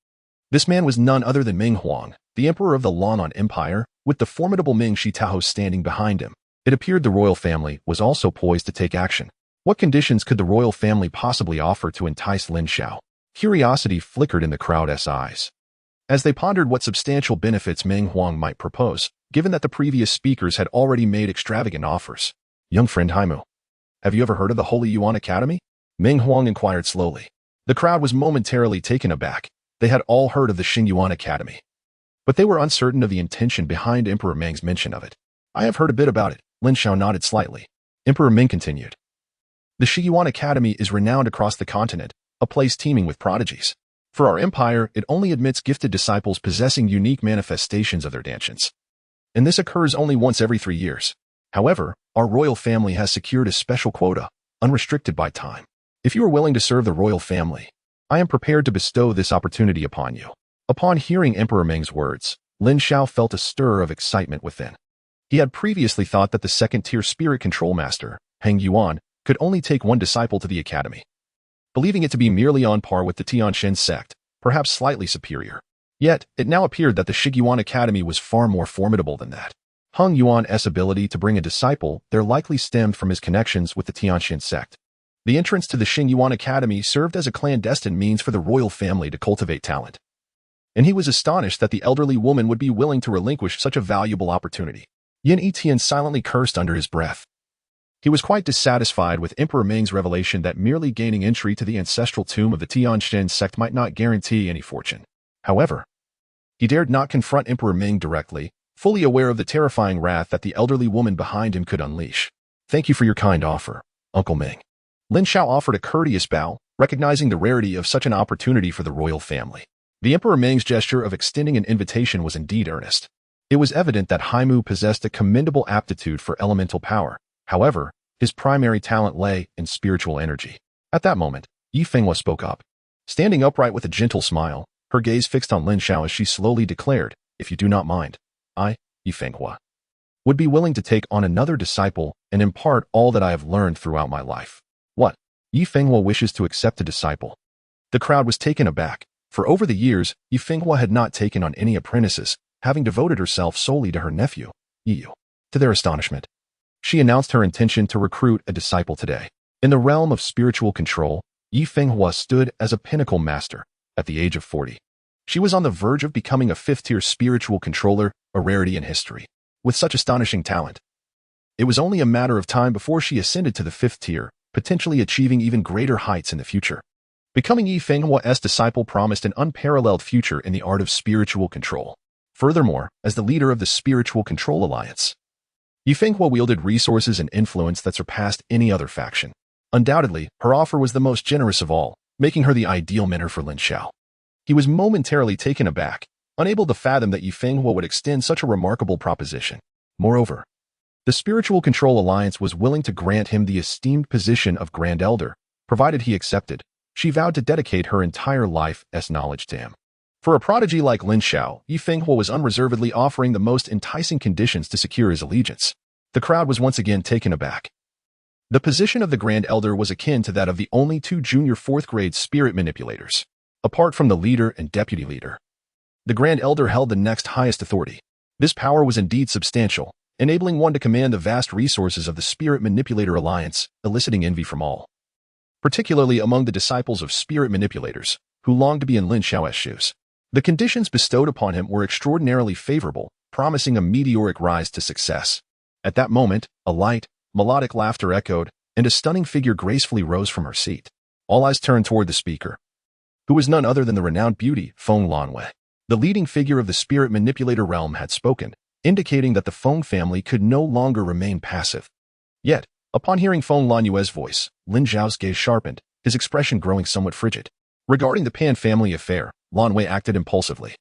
This man was none other than Meng Huang, the emperor of the Lanan Empire, with the formidable Ming Shitao standing behind him. It appeared the royal family was also poised to take action. What conditions could the royal family possibly offer to entice Lin Xiao? Curiosity flickered in the crowd's eyes, as they pondered what substantial benefits Meng Huang might propose, given that the previous speakers had already made extravagant offers. Young friend Haimu, have you ever heard of the Holy Yuan Academy? Meng Huang inquired slowly. The crowd was momentarily taken aback. They had all heard of the Xing Yuan Academy, but they were uncertain of the intention behind Emperor Meng's mention of it. I have heard a bit about it. Lin Xiao nodded slightly. Emperor Meng continued. The Xing Yuan Academy is renowned across the continent, a place teeming with prodigies. For our empire, it only admits gifted disciples possessing unique manifestations of their dantians, and this occurs only once every 3 years. However, our royal family has secured a special quota, unrestricted by time. If you are willing to serve the royal family, I am prepared to bestow this opportunity upon you. Upon hearing Emperor Meng's words, Lin Xiao felt a stir of excitement within. He had previously thought that the second-tier spirit control master, Heng Yuan, could only take one disciple to the academy, believing it to be merely on par with the Tianxin sect, perhaps slightly superior. Yet, it now appeared that the Xing Yuan Academy was far more formidable than that. Heng Yuan's ability to bring a disciple there likely stemmed from his connections with the Tianxin sect. The entrance to the Xing Yuan Academy served as a clandestine means for the royal family to cultivate talent, and he was astonished that the elderly woman would be willing to relinquish such a valuable opportunity. Yan Etian silently cursed under his breath. He was quite dissatisfied with Emperor Ming's revelation that merely gaining entry to the ancestral tomb of the Tianjin sect might not guarantee any fortune. However, he dared not confront Emperor Ming directly, fully aware of the terrifying wrath that the elderly woman behind him could unleash. "Thank you for your kind offer, Uncle Ming." Lin Xiao offered a courteous bow, recognizing the rarity of such an opportunity for the royal family. The Emperor Ming's gesture of extending an invitation was indeed earnest. It was evident that Haimu possessed a commendable aptitude for elemental power. However, his primary talent lay in spiritual energy. At that moment, Yi Fenghua spoke up. Standing upright with a gentle smile, her gaze fixed on Lin Xiao as she slowly declared, "If you do not mind, I, Yi Fenghua, would be willing to take on another disciple and impart all that I have learned throughout my life." "What? Yi Fenghua wishes to accept a disciple?" The crowd was taken aback. For over the years, Yi Fenghua had not taken on any apprentices, having devoted herself solely to her nephew, Yi Yu. To their astonishment, she announced her intention to recruit a disciple today. In the realm of spiritual control, Yi Fenghua stood as a pinnacle master at the age of 40. She was on the verge of becoming a fifth-tier spiritual controller, a rarity in history. With such astonishing talent, it was only a matter of time before she ascended to the fifth tier, potentially achieving even greater heights in the future. Becoming Yi Fenghua's disciple promised an unparalleled future in the art of spiritual control. Furthermore, as the leader of the Spiritual Control Alliance, Yi Fenghua wielded resources and influence that surpassed any other faction. Undoubtedly, her offer was the most generous of all, making her the ideal mentor for Lin Xiao. He was momentarily taken aback, unable to fathom that Yi Fenghua would extend such a remarkable proposition. Moreover, the Spiritual Control Alliance was willing to grant him the esteemed position of Grand Elder, provided he accepted. She vowed to dedicate her entire life as knowledge to him. For a prodigy like Lin Xiao, Yi Fenghua was unreservedly offering the most enticing conditions to secure his allegiance. The crowd was once again taken aback. The position of the Grand Elder was akin to that of the only two junior fourth-grade spirit manipulators. Apart from the leader and deputy leader, the Grand Elder held the next highest authority. This power was indeed substantial, enabling one to command the vast resources of the Spirit Manipulator Alliance, eliciting envy from all, particularly among the disciples of spirit manipulators, who longed to be in Lin Xiao's shoes. The conditions bestowed upon him were extraordinarily favorable, promising a meteoric rise to success. At that moment, a light, melodic laughter echoed, and a stunning figure gracefully rose from her seat. All eyes turned toward the speaker, who was none other than the renowned beauty, Feng Lanwei. The leading figure of the spirit manipulator realm had spoken, indicating that the Feng family could no longer remain passive. Yet, upon hearing Feng Lanwei's voice, Lin Xiao's gaze sharpened, his expression growing somewhat frigid. Regarding the Pan family affair, Lanwei acted impulsively.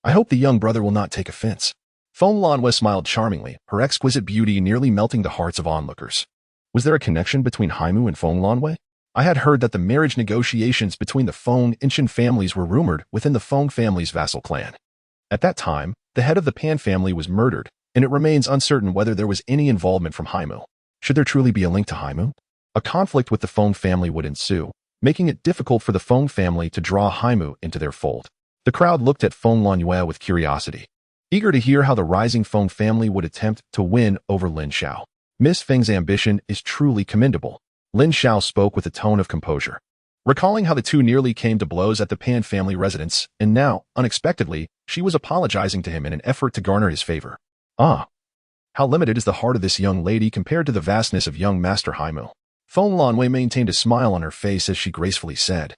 "I hope the young brother will not take offense." Feng Lanwei smiled charmingly, her exquisite beauty nearly melting the hearts of onlookers. Was there a connection between Haimu and Feng Lanwei? I had heard that the marriage negotiations between the Feng and Shen families were rumored within the Feng family's vassal clan. At that time, the head of the Pan family was murdered, and it remains uncertain whether there was any involvement from Haimu. Should there truly be a link to Haimu? A conflict with the Feng family would ensue, making it difficult for the Feng family to draw Haimu into their fold. The crowd looked at Feng Lanwei with curiosity, eager to hear how the rising Feng family would attempt to win over Lin Xiao. Miss Feng's ambition is truly commendable. Lin Xiao spoke with a tone of composure, recalling how the two nearly came to blows at the Pan family residence, and now, unexpectedly, she was apologizing to him in an effort to garner his favor. Ah, how limited is the heart of this young lady compared to the vastness of young Master Haimu. Feng Lanwei maintained a smile on her face as she gracefully said,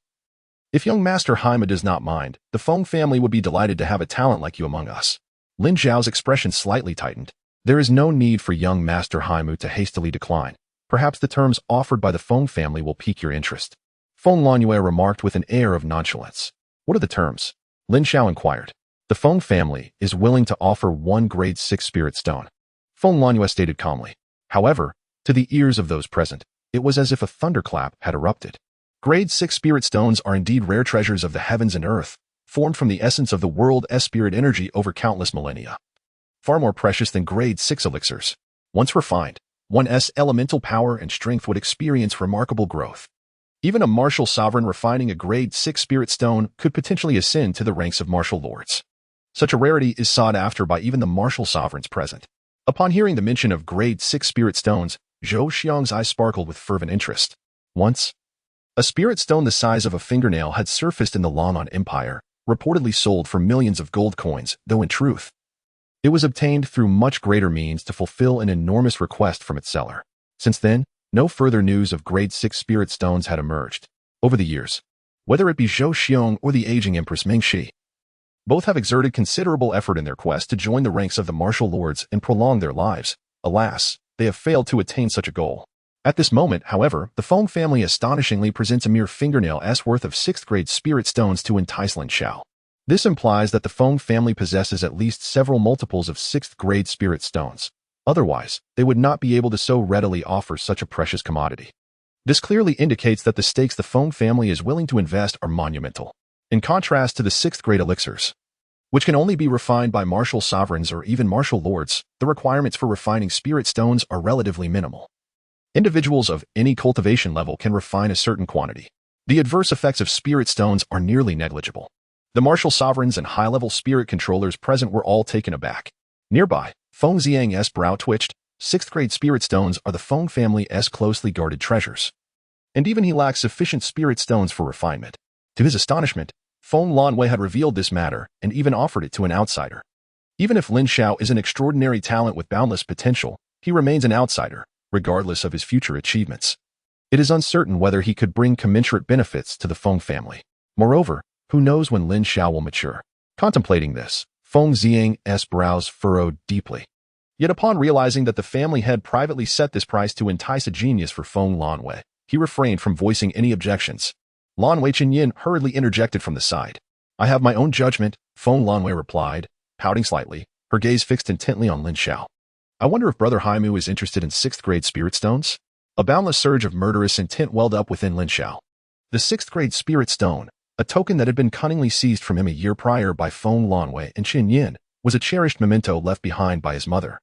"If young Master Haimu does not mind, the Feng family would be delighted to have a talent like you among us." Lin Xiao's expression slightly tightened. There is no need for young Master Haimu to hastily decline. Perhaps the terms offered by the Feng family will pique your interest. Feng Lanwei remarked with an air of nonchalance. "What are the terms?" Lin Xiao inquired. "The Feng family is willing to offer one grade 6 spirit stone," Feng Lanwei stated calmly. However, to the ears of those present, it was as if a thunderclap had erupted. Grade 6 spirit stones are indeed rare treasures of the heavens and earth, formed from the essence of the world's spirit energy over countless millennia. Far more precious than grade 6 elixirs. Once refined, one's elemental power and strength would experience remarkable growth. Even a martial sovereign refining a grade 6 spirit stone could potentially ascend to the ranks of martial lords. Such a rarity is sought after by even the martial sovereigns present. Upon hearing the mention of grade 6 spirit stones, Zhou Xiang's eyes sparkled with fervent interest. Once, a spirit stone the size of a fingernail had surfaced in the Long'an Empire, reportedly sold for millions of gold coins, though in truth, it was obtained through much greater means to fulfill an enormous request from its seller. Since then, No further news of grade 6 spirit stones had emerged. Over the years, whether it be Zhou Xiong or the aging Empress Mingxi, both have exerted considerable effort in their quest to join the ranks of the martial lords and prolong their lives. Alas, they have failed to attain such a goal. At this moment, however, the Feng family astonishingly presents a mere fingernail's worth of 6th grade spirit stones to entice Lin Xiao. This implies that the Feng family possesses at least several multiples of 6th grade spirit stones. Otherwise, they would not be able to so readily offer such a precious commodity. This clearly indicates that the stakes the Feng family is willing to invest are monumental. In contrast to the 6th grade elixirs, which can only be refined by martial sovereigns or even martial lords, the requirements for refining spirit stones are relatively minimal. Individuals of any cultivation level can refine a certain quantity. The adverse effects of spirit stones are nearly negligible. The martial sovereigns and high-level spirit controllers present were all taken aback. Nearby, Feng Xiang's brow twitched. 6th grade spirit stones are the Feng family's closely guarded treasures. And even he lacks sufficient spirit stones for refinement. To his astonishment, Feng Lanwei had revealed this matter and even offered it to an outsider. Even if Lin Xiao is an extraordinary talent with boundless potential, he remains an outsider, regardless of his future achievements. It is uncertain whether he could bring commensurate benefits to the Feng family. Moreover, who knows when Lin Xiao will mature? Contemplating this, Feng Xiang's brows furrowed deeply. Yet upon realizing that the family had privately set this price to entice a genius for Feng Lanwei, he refrained from voicing any objections. Lanwei Chenyin hurriedly interjected from the side. I have my own judgment, Feng Lanwei replied, pouting slightly, her gaze fixed intently on Lin Xiao. I wonder if Brother Haimu is interested in 6th grade spirit stones? A boundless surge of murderous intent welled up within Lin Xiao. The 6th grade spirit stone, a token that had been cunningly seized from him a year prior by Feng Lanwei and Qin Yin, was a cherished memento left behind by his mother.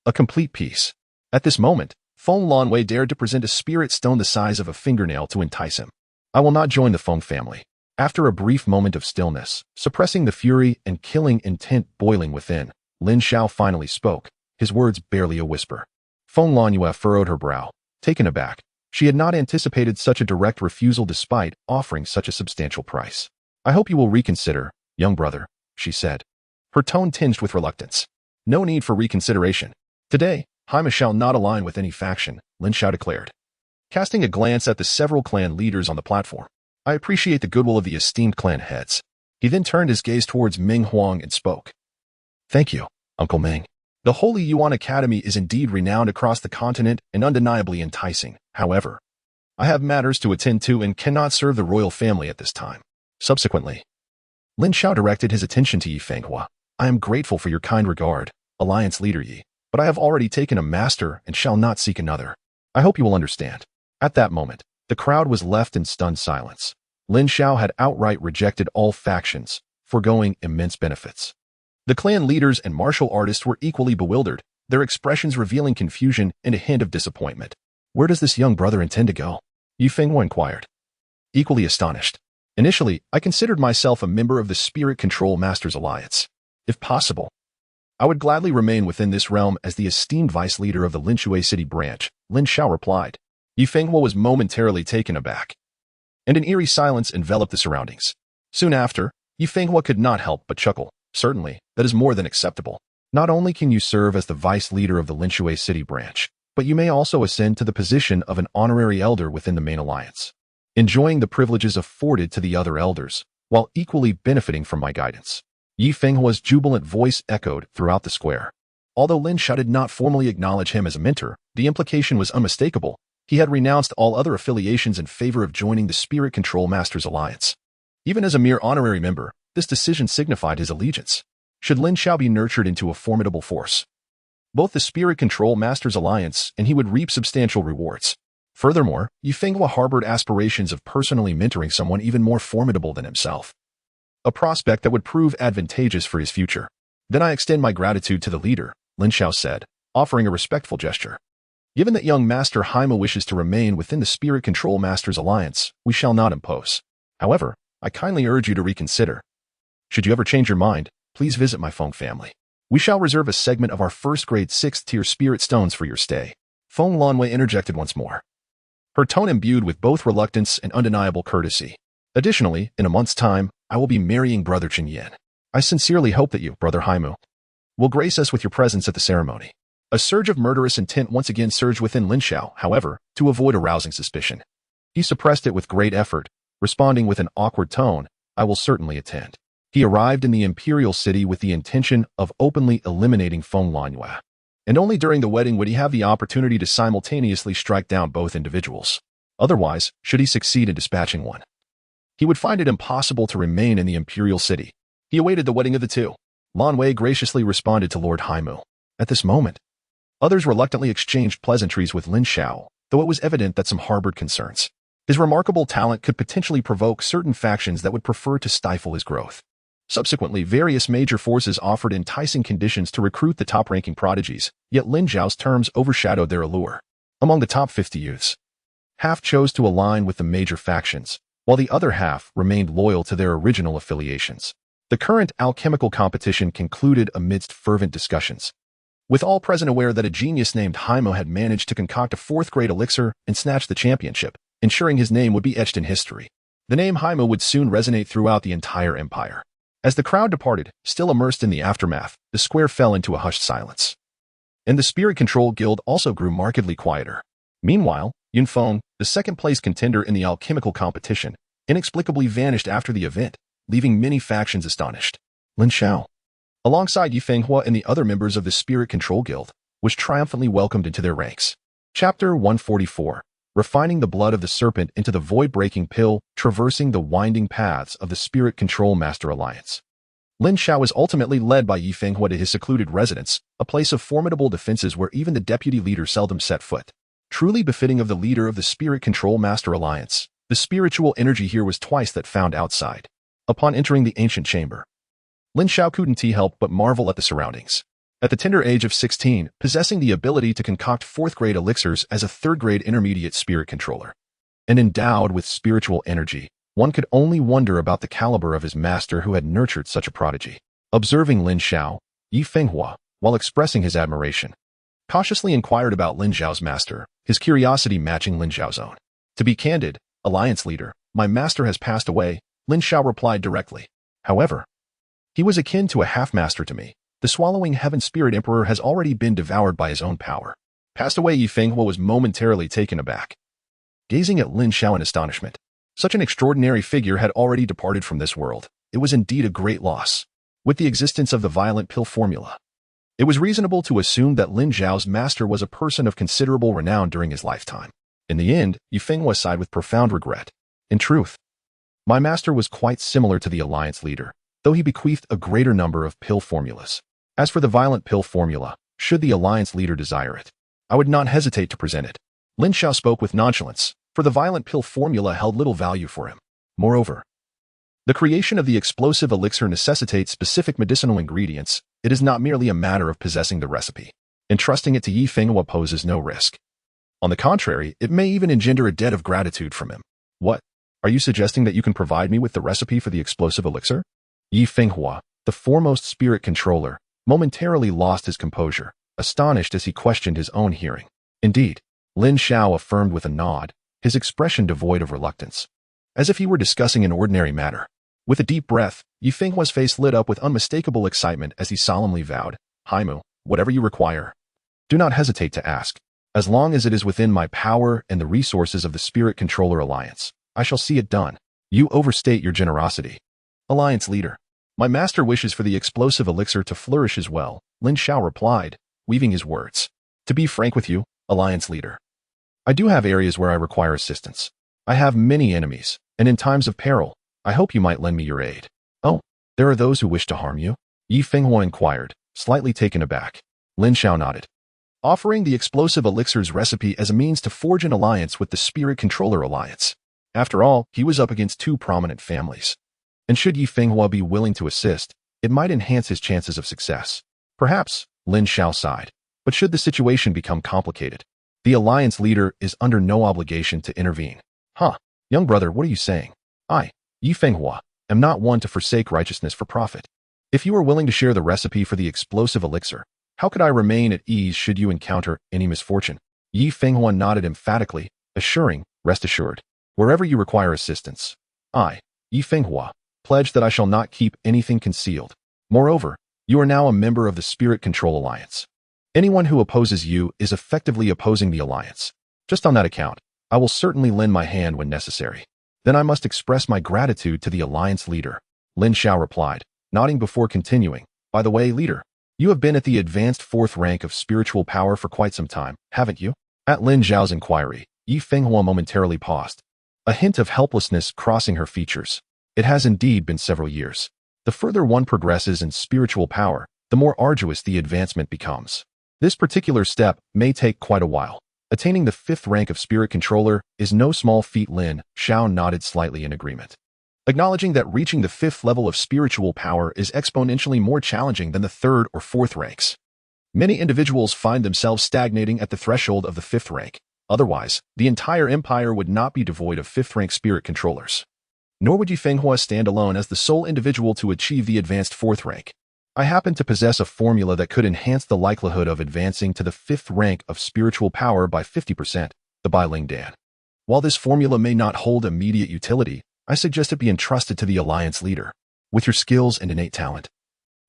A complete piece. At this moment, Feng Lanwei dared to present a spirit stone the size of a fingernail to entice him. I will not join the Feng family. After a brief moment of stillness, suppressing the fury and killing intent boiling within, Lin Xiao finally spoke, his words barely a whisper. Feng Lanwei furrowed her brow, taken aback. She had not anticipated such a direct refusal despite offering such a substantial price. I hope you will reconsider, young brother, she said, her tone tinged with reluctance. No need for reconsideration. Today, Haima shall not align with any faction, Lin Xiao declared. Casting a glance at the several clan leaders on the platform, I appreciate the goodwill of the esteemed clan heads. He then turned his gaze towards Ming Huang and spoke. Thank you, Uncle Ming. The Holy Yuan Academy is indeed renowned across the continent and undeniably enticing. However, I have matters to attend to and cannot serve the royal family at this time. Subsequently, Lin Xiao directed his attention to Yi Fenghua. I am grateful for your kind regard, Alliance Leader Yi, but I have already taken a master and shall not seek another. I hope you will understand. At that moment, the crowd was left in stunned silence. Lin Xiao had outright rejected all factions, foregoing immense benefits. The clan leaders and martial artists were equally bewildered, their expressions revealing confusion and a hint of disappointment. Where does this young brother intend to go? Yi Fenghua inquired. Equally astonished. Initially, I considered myself a member of the Spirit Control Masters Alliance. If possible, I would gladly remain within this realm as the esteemed vice leader of the Linshui City branch, Lin Xiao replied. Yi Fenghua was momentarily taken aback, and an eerie silence enveloped the surroundings. Soon after, Yi Fenghua could not help but chuckle. Certainly, that is more than acceptable. Not only can you serve as the vice leader of the Linshui City branch, but you may also ascend to the position of an honorary elder within the main alliance, enjoying the privileges afforded to the other elders, while equally benefiting from my guidance. Yi Fenghua's jubilant voice echoed throughout the square. Although Lin Xiao did not formally acknowledge him as a mentor, the implication was unmistakable. He had renounced all other affiliations in favor of joining the Spirit Control Masters Alliance. Even as a mere honorary member, this decision signified his allegiance. Should Lin Xiao be nurtured into a formidable force, both the Spirit Control Masters Alliance and he would reap substantial rewards. Furthermore, Yi Fenghua harbored aspirations of personally mentoring someone even more formidable than himself, a prospect that would prove advantageous for his future. Then I extend my gratitude to the leader, Lin Xiao said, offering a respectful gesture. Given that young Master Haima wishes to remain within the Spirit Control Masters Alliance, we shall not impose. However, I kindly urge you to reconsider. Should you ever change your mind, please visit my Feng family. We shall reserve a segment of our first-grade 6th-tier spirit stones for your stay. Feng Lanwei interjected once more, her tone imbued with both reluctance and undeniable courtesy. Additionally, in a month's time, I will be marrying Brother Chen Yin. I sincerely hope that you, Brother Haimu, will grace us with your presence at the ceremony. A surge of murderous intent once again surged within Lin Xiao, however, to avoid arousing suspicion. He suppressed it with great effort, responding with an awkward tone, "I will certainly attend." He arrived in the imperial city with the intention of openly eliminating Feng Lanhua. And only during the wedding would he have the opportunity to simultaneously strike down both individuals. Otherwise, should he succeed in dispatching one, he would find it impossible to remain in the imperial city. He awaited the wedding of the two. Lan Wei graciously responded to Lord Haimu. At this moment, others reluctantly exchanged pleasantries with Lin Xiao, though it was evident that some harbored concerns. His remarkable talent could potentially provoke certain factions that would prefer to stifle his growth. Subsequently, various major forces offered enticing conditions to recruit the top-ranking prodigies, yet Lin Xiao's terms overshadowed their allure. Among the top 50 youths, half chose to align with the major factions, while the other half remained loyal to their original affiliations. The current alchemical competition concluded amidst fervent discussions, with all present aware that a genius named Haimo had managed to concoct a fourth-grade elixir and snatch the championship, ensuring his name would be etched in history. The name Haimo would soon resonate throughout the entire empire. As the crowd departed, still immersed in the aftermath, the square fell into a hushed silence. And the Spirit Control Guild also grew markedly quieter. Meanwhile, Yunfeng, the second-place contender in the alchemical competition, inexplicably vanished after the event, leaving many factions astonished. Lin Xiao, alongside Yi Fenghua and the other members of the Spirit Control Guild, was triumphantly welcomed into their ranks. Chapter 144. Refining the blood of the serpent into the void-breaking pill, traversing the winding paths of the Spirit Control Master Alliance. Lin Xiao was ultimately led by Yi Fenghua to his secluded residence, a place of formidable defenses where even the deputy leader seldom set foot. Truly befitting of the leader of the Spirit Control Master Alliance, the spiritual energy here was twice that found outside. Upon entering the ancient chamber, Lin Xiao couldn't help but marvel at the surroundings. At the tender age of 16, possessing the ability to concoct fourth-grade elixirs as a third-grade intermediate spirit controller, and endowed with spiritual energy, one could only wonder about the caliber of his master who had nurtured such a prodigy. Observing Lin Xiao, Yi Fenghua, while expressing his admiration, cautiously inquired about Lin Xiao's master, his curiosity matching Lin Xiao's own. To be candid, Alliance leader, my master has passed away, Lin Xiao replied directly. However, he was akin to a half-master to me. The swallowing heaven spirit emperor has already been devoured by his own power. Passed away. Yi Fenghua was momentarily taken aback, gazing at Lin Xiao in astonishment. Such an extraordinary figure had already departed from this world. It was indeed a great loss. With the existence of the violent pill formula, it was reasonable to assume that Lin Xiao's master was a person of considerable renown during his lifetime. In the end, Yi Fenghua sighed with profound regret. In truth, my master was quite similar to the Alliance leader, though he bequeathed a greater number of pill formulas. As for the violent pill formula, should the Alliance leader desire it, I would not hesitate to present it. Lin Xiao spoke with nonchalance, for the violent pill formula held little value for him. Moreover, the creation of the explosive elixir necessitates specific medicinal ingredients. It is not merely a matter of possessing the recipe. Entrusting it to Yi Fenghua poses no risk. On the contrary, it may even engender a debt of gratitude from him. What? Are you suggesting that you can provide me with the recipe for the explosive elixir? Yi Fenghua, the foremost spirit controller, momentarily lost his composure, astonished as he questioned his own hearing. Indeed, Lin Xiao affirmed with a nod, his expression devoid of reluctance, as if he were discussing an ordinary matter. With a deep breath, Yi Fenghua's face lit up with unmistakable excitement as he solemnly vowed, Haimu, whatever you require, do not hesitate to ask. As long as it is within my power and the resources of the Spirit Controller Alliance, I shall see it done. You overstate your generosity. Alliance leader, my master wishes for the explosive elixir to flourish as well, Lin Xiao replied, weaving his words. To be frank with you, Alliance leader, I do have areas where I require assistance. I have many enemies, and in times of peril, I hope you might lend me your aid. Oh, there are those who wish to harm you? Yi Fenghua inquired, slightly taken aback. Lin Xiao nodded, offering the explosive elixir's recipe as a means to forge an alliance with the Spirit Controller Alliance. After all, he was up against two prominent families. And should Yi Fenghua be willing to assist, it might enhance his chances of success. Perhaps, Lin Xiao sighed. But should the situation become complicated, the alliance leader is under no obligation to intervene. Young brother, what are you saying? I, Yi Fenghua, am not one to forsake righteousness for profit. If you are willing to share the recipe for the explosive elixir, how could I remain at ease should you encounter any misfortune? Yi Fenghua nodded emphatically, assuring, rest assured, wherever you require assistance, I, Yi Fenghua, pledge that I shall not keep anything concealed. Moreover, you are now a member of the Spirit Control Alliance. Anyone who opposes you is effectively opposing the alliance. Just on that account, I will certainly lend my hand when necessary. Then I must express my gratitude to the alliance leader. Lin Xiao replied, nodding before continuing. By the way, leader, you have been at the advanced 4th rank of spiritual power for quite some time, haven't you? At Lin Xiao's inquiry, Yi Fenghua momentarily paused, a hint of helplessness crossing her features. It has indeed been several years. The further one progresses in spiritual power, the more arduous the advancement becomes. This particular step may take quite a while. Attaining the 5th rank of spirit controller is no small feat. Lin Xiao nodded slightly in agreement, acknowledging that reaching the 5th level of spiritual power is exponentially more challenging than the 3rd or 4th ranks. Many individuals find themselves stagnating at the threshold of the 5th rank. Otherwise, the entire empire would not be devoid of 5th rank spirit controllers. Nor would Yi Fenghua stand alone as the sole individual to achieve the advanced 4th rank. I happen to possess a formula that could enhance the likelihood of advancing to the 5th rank of spiritual power by 50%, the Bai Ling Dan. While this formula may not hold immediate utility, I suggest it be entrusted to the alliance leader. With your skills and innate talent,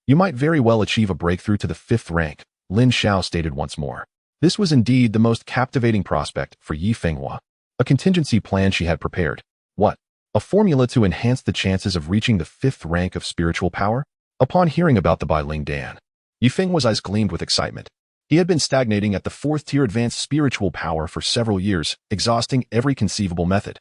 you might very well achieve a breakthrough to the 5th rank, Lin Xiao stated once more. This was indeed the most captivating prospect for Yi Fenghua. A contingency plan she had prepared. What? A formula to enhance the chances of reaching the 5th rank of spiritual power? Upon hearing about the Bai Ling Dan, Yi Fenghua's eyes gleamed with excitement. He had been stagnating at the 4th tier advanced spiritual power for several years, exhausting every conceivable method.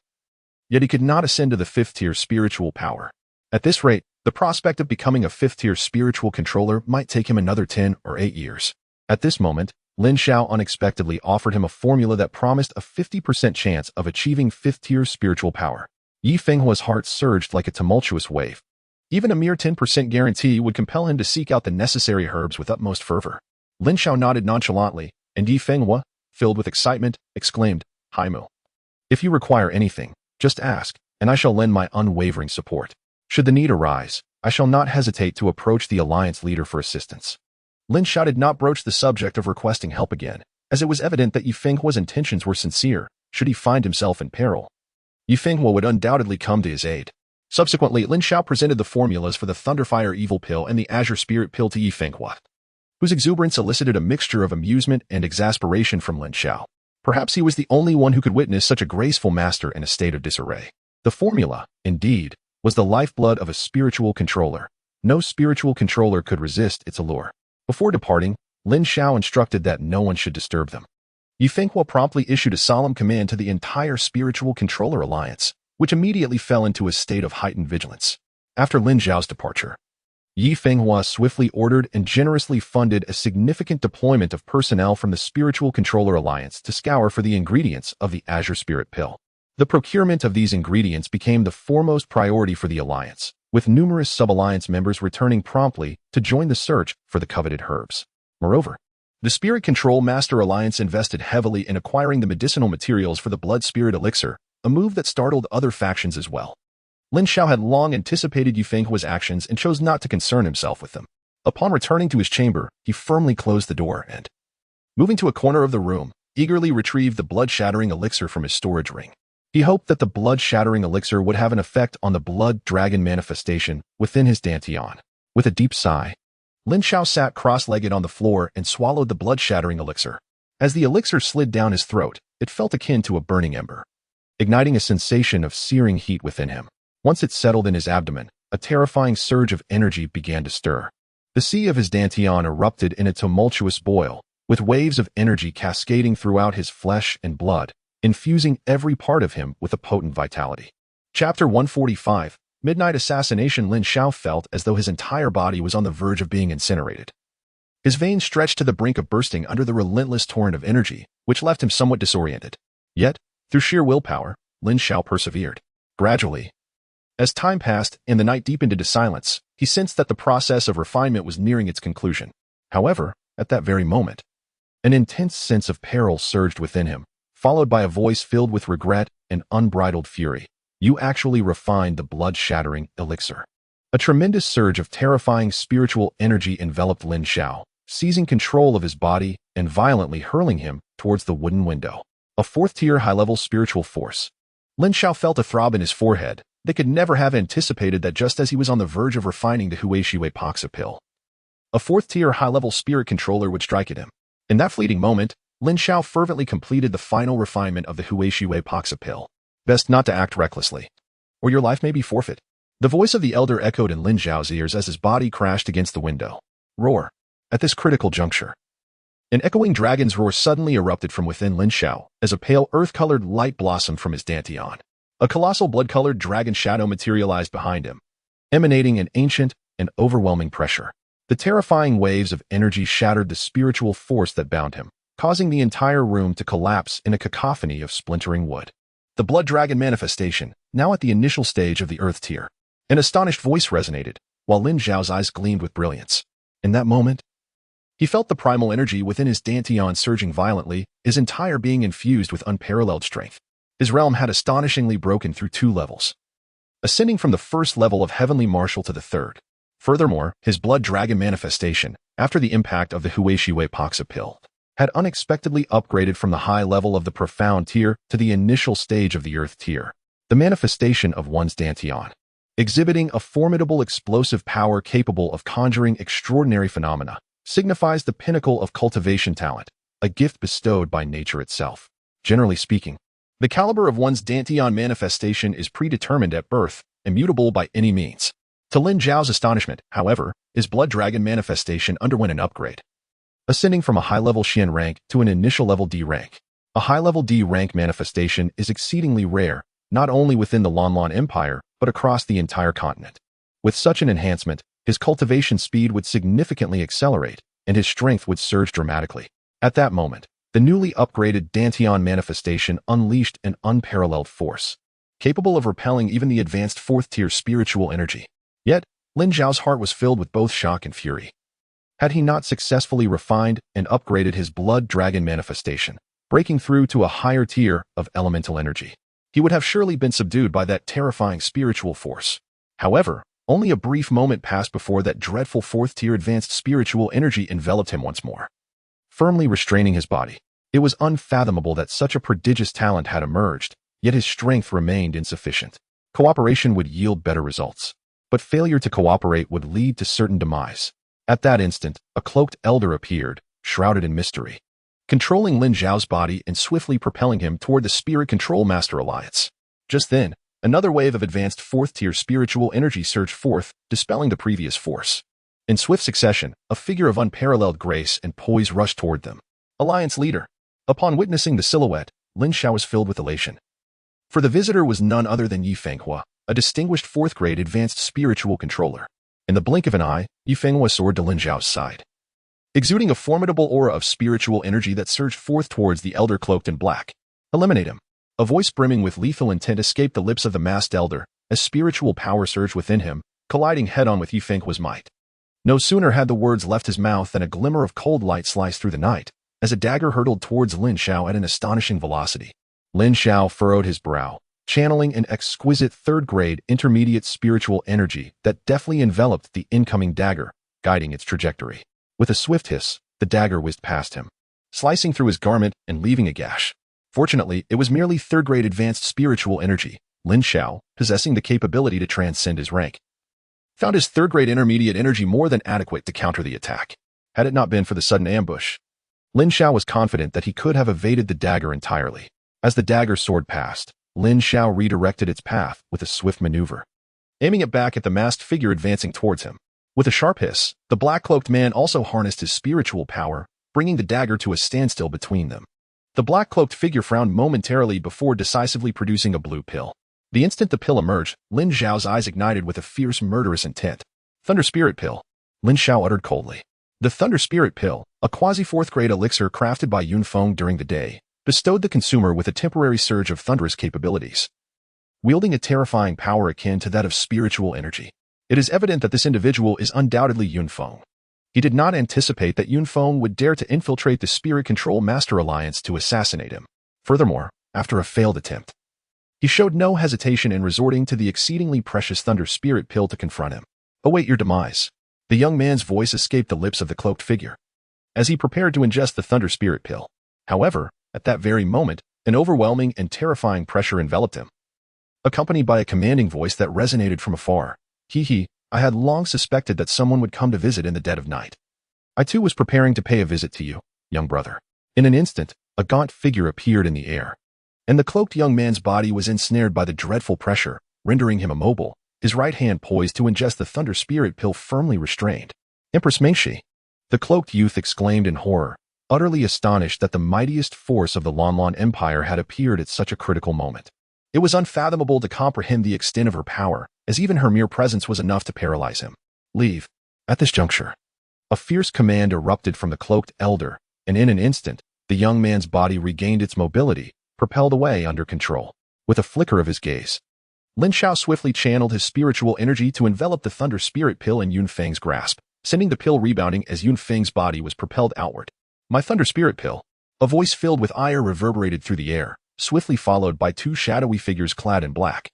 Yet he could not ascend to the 5th tier spiritual power. At this rate, the prospect of becoming a 5th tier spiritual controller might take him another 10 or 8 years. At this moment, Lin Xiao unexpectedly offered him a formula that promised a 50% chance of achieving 5th tier spiritual power. Yi Fenghua's heart surged like a tumultuous wave. Even a mere 10% guarantee would compel him to seek out the necessary herbs with utmost fervor. Lin Xiao nodded nonchalantly, and Yi Fenghua, filled with excitement, exclaimed, Haimu. If you require anything, just ask, and I shall lend my unwavering support. Should the need arise, I shall not hesitate to approach the alliance leader for assistance. Lin Xiao did not broach the subject of requesting help again, as it was evident that Yi Fenghua's intentions were sincere. Should he find himself in peril, Yi Fenghua would undoubtedly come to his aid. Subsequently, Lin Xiao presented the formulas for the Thunderfire Evil Pill and the Azure Spirit Pill to Yi Fenghua, whose exuberance elicited a mixture of amusement and exasperation from Lin Xiao. Perhaps he was the only one who could witness such a graceful master in a state of disarray. The formula, indeed, was the lifeblood of a spiritual controller. No spiritual controller could resist its allure. Before departing, Lin Xiao instructed that no one should disturb them. Yi Fenghua promptly issued a solemn command to the entire spiritual controller alliance, which immediately fell into a state of heightened vigilance. After Lin Xiao's departure, Yi Fenghua swiftly ordered and generously funded a significant deployment of personnel from the Spiritual Controller Alliance to scour for the ingredients of the Azure Spirit Pill. The procurement of these ingredients became the foremost priority for the alliance, with numerous sub-alliance members returning promptly to join the search for the coveted herbs. Moreover, the Spirit Control Master Alliance invested heavily in acquiring the medicinal materials for the Blood Spirit Elixir, a move that startled other factions as well. Lin Xiao had long anticipated Yi Fenghua's actions and chose not to concern himself with them. Upon returning to his chamber, he firmly closed the door and, moving to a corner of the room, eagerly retrieved the blood-shattering elixir from his storage ring. He hoped that the blood-shattering elixir would have an effect on the blood dragon manifestation within his dantian. With a deep sigh, Lin Xiao sat cross-legged on the floor and swallowed the blood-shattering elixir. As the elixir slid down his throat, it felt akin to a burning ember, igniting a sensation of searing heat within him. Once it settled in his abdomen, a terrifying surge of energy began to stir. The sea of his dantian erupted in a tumultuous boil, with waves of energy cascading throughout his flesh and blood, infusing every part of him with a potent vitality. Chapter 145, Midnight Assassination. Lin Xiao felt as though his entire body was on the verge of being incinerated. His veins stretched to the brink of bursting under the relentless torrent of energy, which left him somewhat disoriented. Yet, through sheer willpower, Lin Xiao persevered. Gradually, as time passed and the night deepened into silence, he sensed that the process of refinement was nearing its conclusion. However, at that very moment, an intense sense of peril surged within him, followed by a voice filled with regret and unbridled fury. You actually refined the blood-shattering elixir. A tremendous surge of terrifying spiritual energy enveloped Lin Xiao, seizing control of his body and violently hurling him towards the wooden window. A 4th-tier high-level spiritual force. Lin Xiao felt a throb in his forehead. They could never have anticipated that just as he was on the verge of refining the Huishiwei Poxa pill, a 4th-tier high-level spirit controller would strike at him. In that fleeting moment, Lin Xiao fervently completed the final refinement of the Huishiwei Paksa pill. Best not to act recklessly, or your life may be forfeit. The voice of the elder echoed in Lin Xiao's ears as his body crashed against the window. Roar. At this critical juncture, an echoing dragon's roar suddenly erupted from within Lin Xiao as a pale earth-colored light blossomed from his dantian. A colossal blood-colored dragon shadow materialized behind him, emanating an ancient and overwhelming pressure. The terrifying waves of energy shattered the spiritual force that bound him, causing the entire room to collapse in a cacophony of splintering wood. The blood dragon manifestation, now at the initial stage of the earth tier. An astonished voice resonated, while Lin Xiao's eyes gleamed with brilliance. In that moment, he felt the primal energy within his dantian surging violently, his entire being infused with unparalleled strength. His realm had astonishingly broken through 2 levels, ascending from the first level of Heavenly Martial to the 3rd. Furthermore, his blood dragon manifestation, after the impact of the Huishiwei Paksa pill, had unexpectedly upgraded from the high level of the profound tier to the initial stage of the earth tier. The manifestation of one's dantian, exhibiting a formidable explosive power capable of conjuring extraordinary phenomena, signifies the pinnacle of cultivation talent, a gift bestowed by nature itself. Generally speaking, the caliber of one's dantian manifestation is predetermined at birth, immutable by any means. To Lin Xiao's astonishment, however, his blood dragon manifestation underwent an upgrade, ascending from a high-level Xian rank to an initial level D rank. A high-level D rank manifestation is exceedingly rare, not only within the Lanlan Empire, but across the entire continent. With such an enhancement, his cultivation speed would significantly accelerate, and his strength would surge dramatically. At that moment, the newly upgraded dantian manifestation unleashed an unparalleled force, capable of repelling even the advanced 4th-tier spiritual energy. Yet, Lin Xiao's heart was filled with both shock and fury. Had he not successfully refined and upgraded his blood dragon manifestation, breaking through to a higher tier of elemental energy, he would have surely been subdued by that terrifying spiritual force. However, only a brief moment passed before that dreadful 4th-tier advanced spiritual energy enveloped him once more, firmly restraining his body. It was unfathomable that such a prodigious talent had emerged, yet his strength remained insufficient. Cooperation would yield better results, but failure to cooperate would lead to certain demise. At that instant, a cloaked elder appeared, shrouded in mystery, controlling Lin Xiao's body and swiftly propelling him toward the Spirit Control Master Alliance. Just then, another wave of advanced 4th-tier spiritual energy surged forth, dispelling the previous force. In swift succession, a figure of unparalleled grace and poise rushed toward them. Alliance leader. Upon witnessing the silhouette, Lin Xiao was filled with elation. For the visitor was none other than Yi Fenghua, a distinguished 4th-grade advanced spiritual controller. In the blink of an eye, Yi Fenghua soared to Lin Xiao's side, exuding a formidable aura of spiritual energy that surged forth towards the elder cloaked in black. Eliminate him. A voice brimming with lethal intent escaped the lips of the masked elder, as spiritual power surged within him, colliding head-on with Yi Fenghua's might. No sooner had the words left his mouth than a glimmer of cold light sliced through the night, as a dagger hurtled towards Lin Xiao at an astonishing velocity. Lin Xiao furrowed his brow, channeling an exquisite 3rd-grade intermediate spiritual energy that deftly enveloped the incoming dagger, guiding its trajectory. With a swift hiss, the dagger whizzed past him, slicing through his garment and leaving a gash. Fortunately, it was merely 3rd-grade advanced spiritual energy. Lin Xiao, possessing the capability to transcend his rank, found his 3rd-grade intermediate energy more than adequate to counter the attack. Had it not been for the sudden ambush, Lin Xiao was confident that he could have evaded the dagger entirely. As the dagger soared past, Lin Xiao redirected its path with a swift maneuver, aiming it back at the masked figure advancing towards him. With a sharp hiss, the black-cloaked man also harnessed his spiritual power, bringing the dagger to a standstill between them. The black-cloaked figure frowned momentarily before decisively producing a blue pill. The instant the pill emerged, Lin Xiao's eyes ignited with a fierce, murderous intent. Thunder Spirit Pill, Lin Xiao uttered coldly. The Thunder Spirit Pill, a quasi-4th-grade elixir crafted by Yun Feng during the day, bestowed the consumer with a temporary surge of thunderous capabilities, wielding a terrifying power akin to that of spiritual energy. It is evident that this individual is undoubtedly Yun Feng. He did not anticipate that Yun Feng would dare to infiltrate the Spirit Control Master Alliance to assassinate him. Furthermore, after a failed attempt, he showed no hesitation in resorting to the exceedingly precious Thunder Spirit Pill to confront him. Await your demise. The young man's voice escaped the lips of the cloaked figure, as he prepared to ingest the Thunder Spirit Pill. However, at that very moment, an overwhelming and terrifying pressure enveloped him, accompanied by a commanding voice that resonated from afar. He, I had long suspected that someone would come to visit in the dead of night. I too was preparing to pay a visit to you. young brother." In an instant, a gaunt figure appeared in the air, and the cloaked young man's body was ensnared by the dreadful pressure, rendering him immobile, his right hand poised to ingest the Thunder Spirit pill firmly restrained. "Empress Mingxi," the cloaked youth exclaimed in horror, utterly astonished that the mightiest force of the Lanlan Empire had appeared at such a critical moment. It was unfathomable to comprehend the extent of her power, as even her mere presence was enough to paralyze him. "Leave." At this juncture, a fierce command erupted from the cloaked elder, and in an instant, the young man's body regained its mobility, propelled away under control. With a flicker of his gaze, Lin Xiao swiftly channeled his spiritual energy to envelop the Thunder Spirit pill in Yunfeng's grasp, sending the pill rebounding as Yunfeng's body was propelled outward. "My Thunder Spirit pill." A voice filled with ire reverberated through the air, swiftly followed by two shadowy figures clad in black,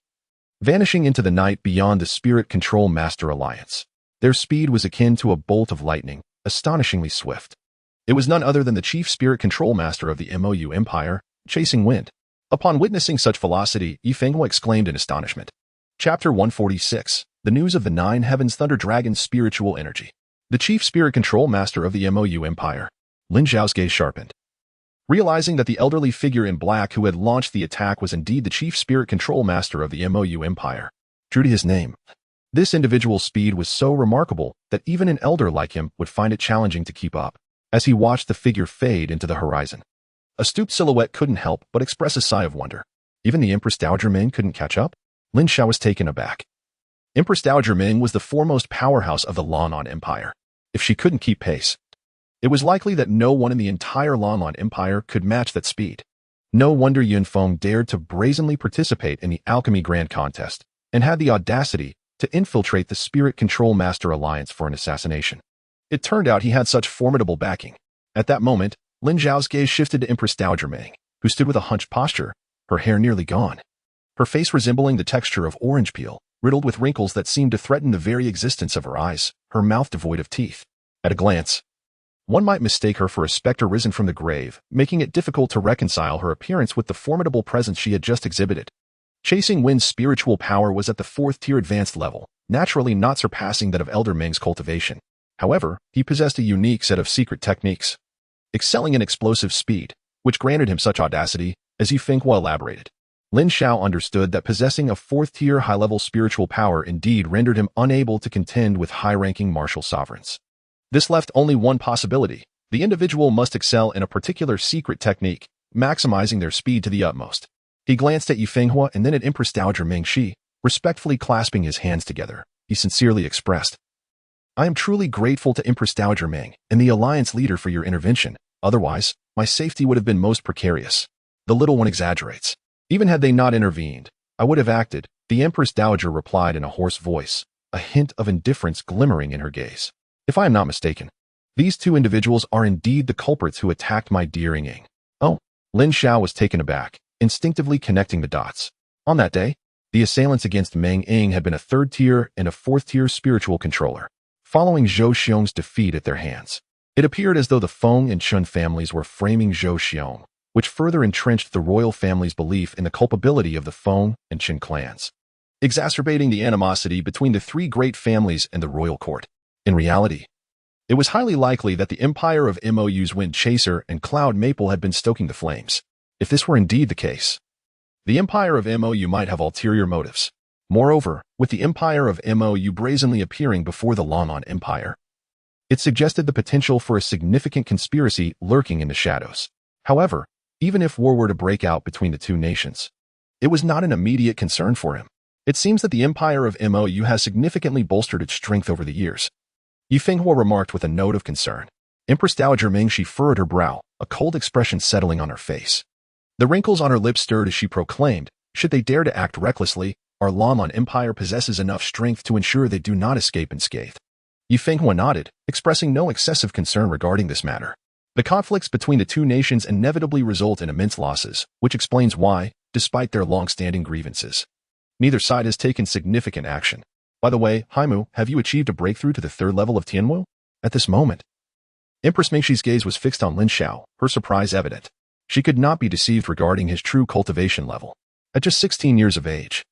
vanishing into the night beyond the Spirit Control Master Alliance. Their speed was akin to a bolt of lightning, astonishingly swift. It was none other than the Chief Spirit Control Master of the MOU Empire, Chasing Wind. Upon witnessing such velocity, Yifenghua exclaimed in astonishment. Chapter 146. The News of the Nine Heavens Thunder Dragon's Spiritual Energy. The Chief Spirit Control Master of the MOU Empire. Lin Xiao's gaze sharpened. Realizing that the elderly figure in black who had launched the attack was indeed the Chief Spirit Control Master of the MOU Empire. True to his name, this individual's speed was so remarkable that even an elder like him would find it challenging to keep up. As he watched the figure fade into the horizon, a stooped silhouette couldn't help but express a sigh of wonder. Even the Empress Dowager Ming couldn't catch up? Lin Xiao was taken aback. Empress Dowager Ming was the foremost powerhouse of the Lanlan Empire. If she couldn't keep pace, it was likely that no one in the entire Lanlan Empire could match that speed. No wonder Yunfeng dared to brazenly participate in the Alchemy Grand Contest and had the audacity to infiltrate the Spirit Control Master Alliance for an assassination. It turned out he had such formidable backing. At that moment, Lin Xiao's gaze shifted to Empress Dowager Ming, who stood with a hunched posture, her hair nearly gone, her face resembling the texture of orange peel, riddled with wrinkles that seemed to threaten the very existence of her eyes, her mouth devoid of teeth. At a glance, one might mistake her for a specter risen from the grave, making it difficult to reconcile her appearance with the formidable presence she had just exhibited. Chasing Wind's spiritual power was at the 4th-tier advanced level, naturally not surpassing that of Elder Ming's cultivation. However, he possessed a unique set of secret techniques, excelling in explosive speed, which granted him such audacity, as Yifenghua elaborated. Lin Xiao understood that possessing a 4th-tier high-level spiritual power indeed rendered him unable to contend with high-ranking martial sovereigns. This left only one possibility. The individual must excel in a particular secret technique, maximizing their speed to the utmost. He glanced at Yifenghua and then at Empress Dowager Mingxi, respectfully clasping his hands together. He sincerely expressed, "I am truly grateful to Empress Dowager Ming and the Alliance leader for your intervention. Otherwise, my safety would have been most precarious." The little one exaggerates. "Even had they not intervened, I would have acted," the Empress Dowager replied in a hoarse voice, a hint of indifference glimmering in her gaze. "If I am not mistaken, these two individuals are indeed the culprits who attacked my dear Ying." "Oh." Lin Xiao was taken aback, instinctively connecting the dots. On that day, the assailants against Meng Ying had been a 3rd-tier and a 4th-tier spiritual controller. Following Zhou Xiong's defeat at their hands, it appeared as though the Feng and Chun families were framing Zhou Xiong, which further entrenched the royal family's belief in the culpability of the Feng and Qin clans, exacerbating the animosity between the three great families and the royal court. In reality, it was highly likely that the empire of MOU's Wind Chaser and Cloud Maple had been stoking the flames. If this were indeed the case, the empire of MOU might have ulterior motives. Moreover, with the empire of MOU brazenly appearing before the Lanlan Empire, it suggested the potential for a significant conspiracy lurking in the shadows. However, even if war were to break out between the two nations, it was not an immediate concern for him. It seems that the empire of MOU has significantly bolstered its strength over the years. Yifenghua remarked with a note of concern. Empress Dowager Mingxi furrowed her brow, a cold expression settling on her face. The wrinkles on her lips stirred as she proclaimed, should they dare to act recklessly, our Lanlan Empire possesses enough strength to ensure they do not escape unscathed. Yifenghua nodded, expressing no excessive concern regarding this matter. The conflicts between the two nations inevitably result in immense losses, which explains why, despite their long-standing grievances, neither side has taken significant action. By the way, Haimu, have you achieved a breakthrough to the 3rd level of Tianwu? At this moment, Empress Mingxi's gaze was fixed on Lin Xiao, her surprise evident. She could not be deceived regarding his true cultivation level. At just 16 years of age,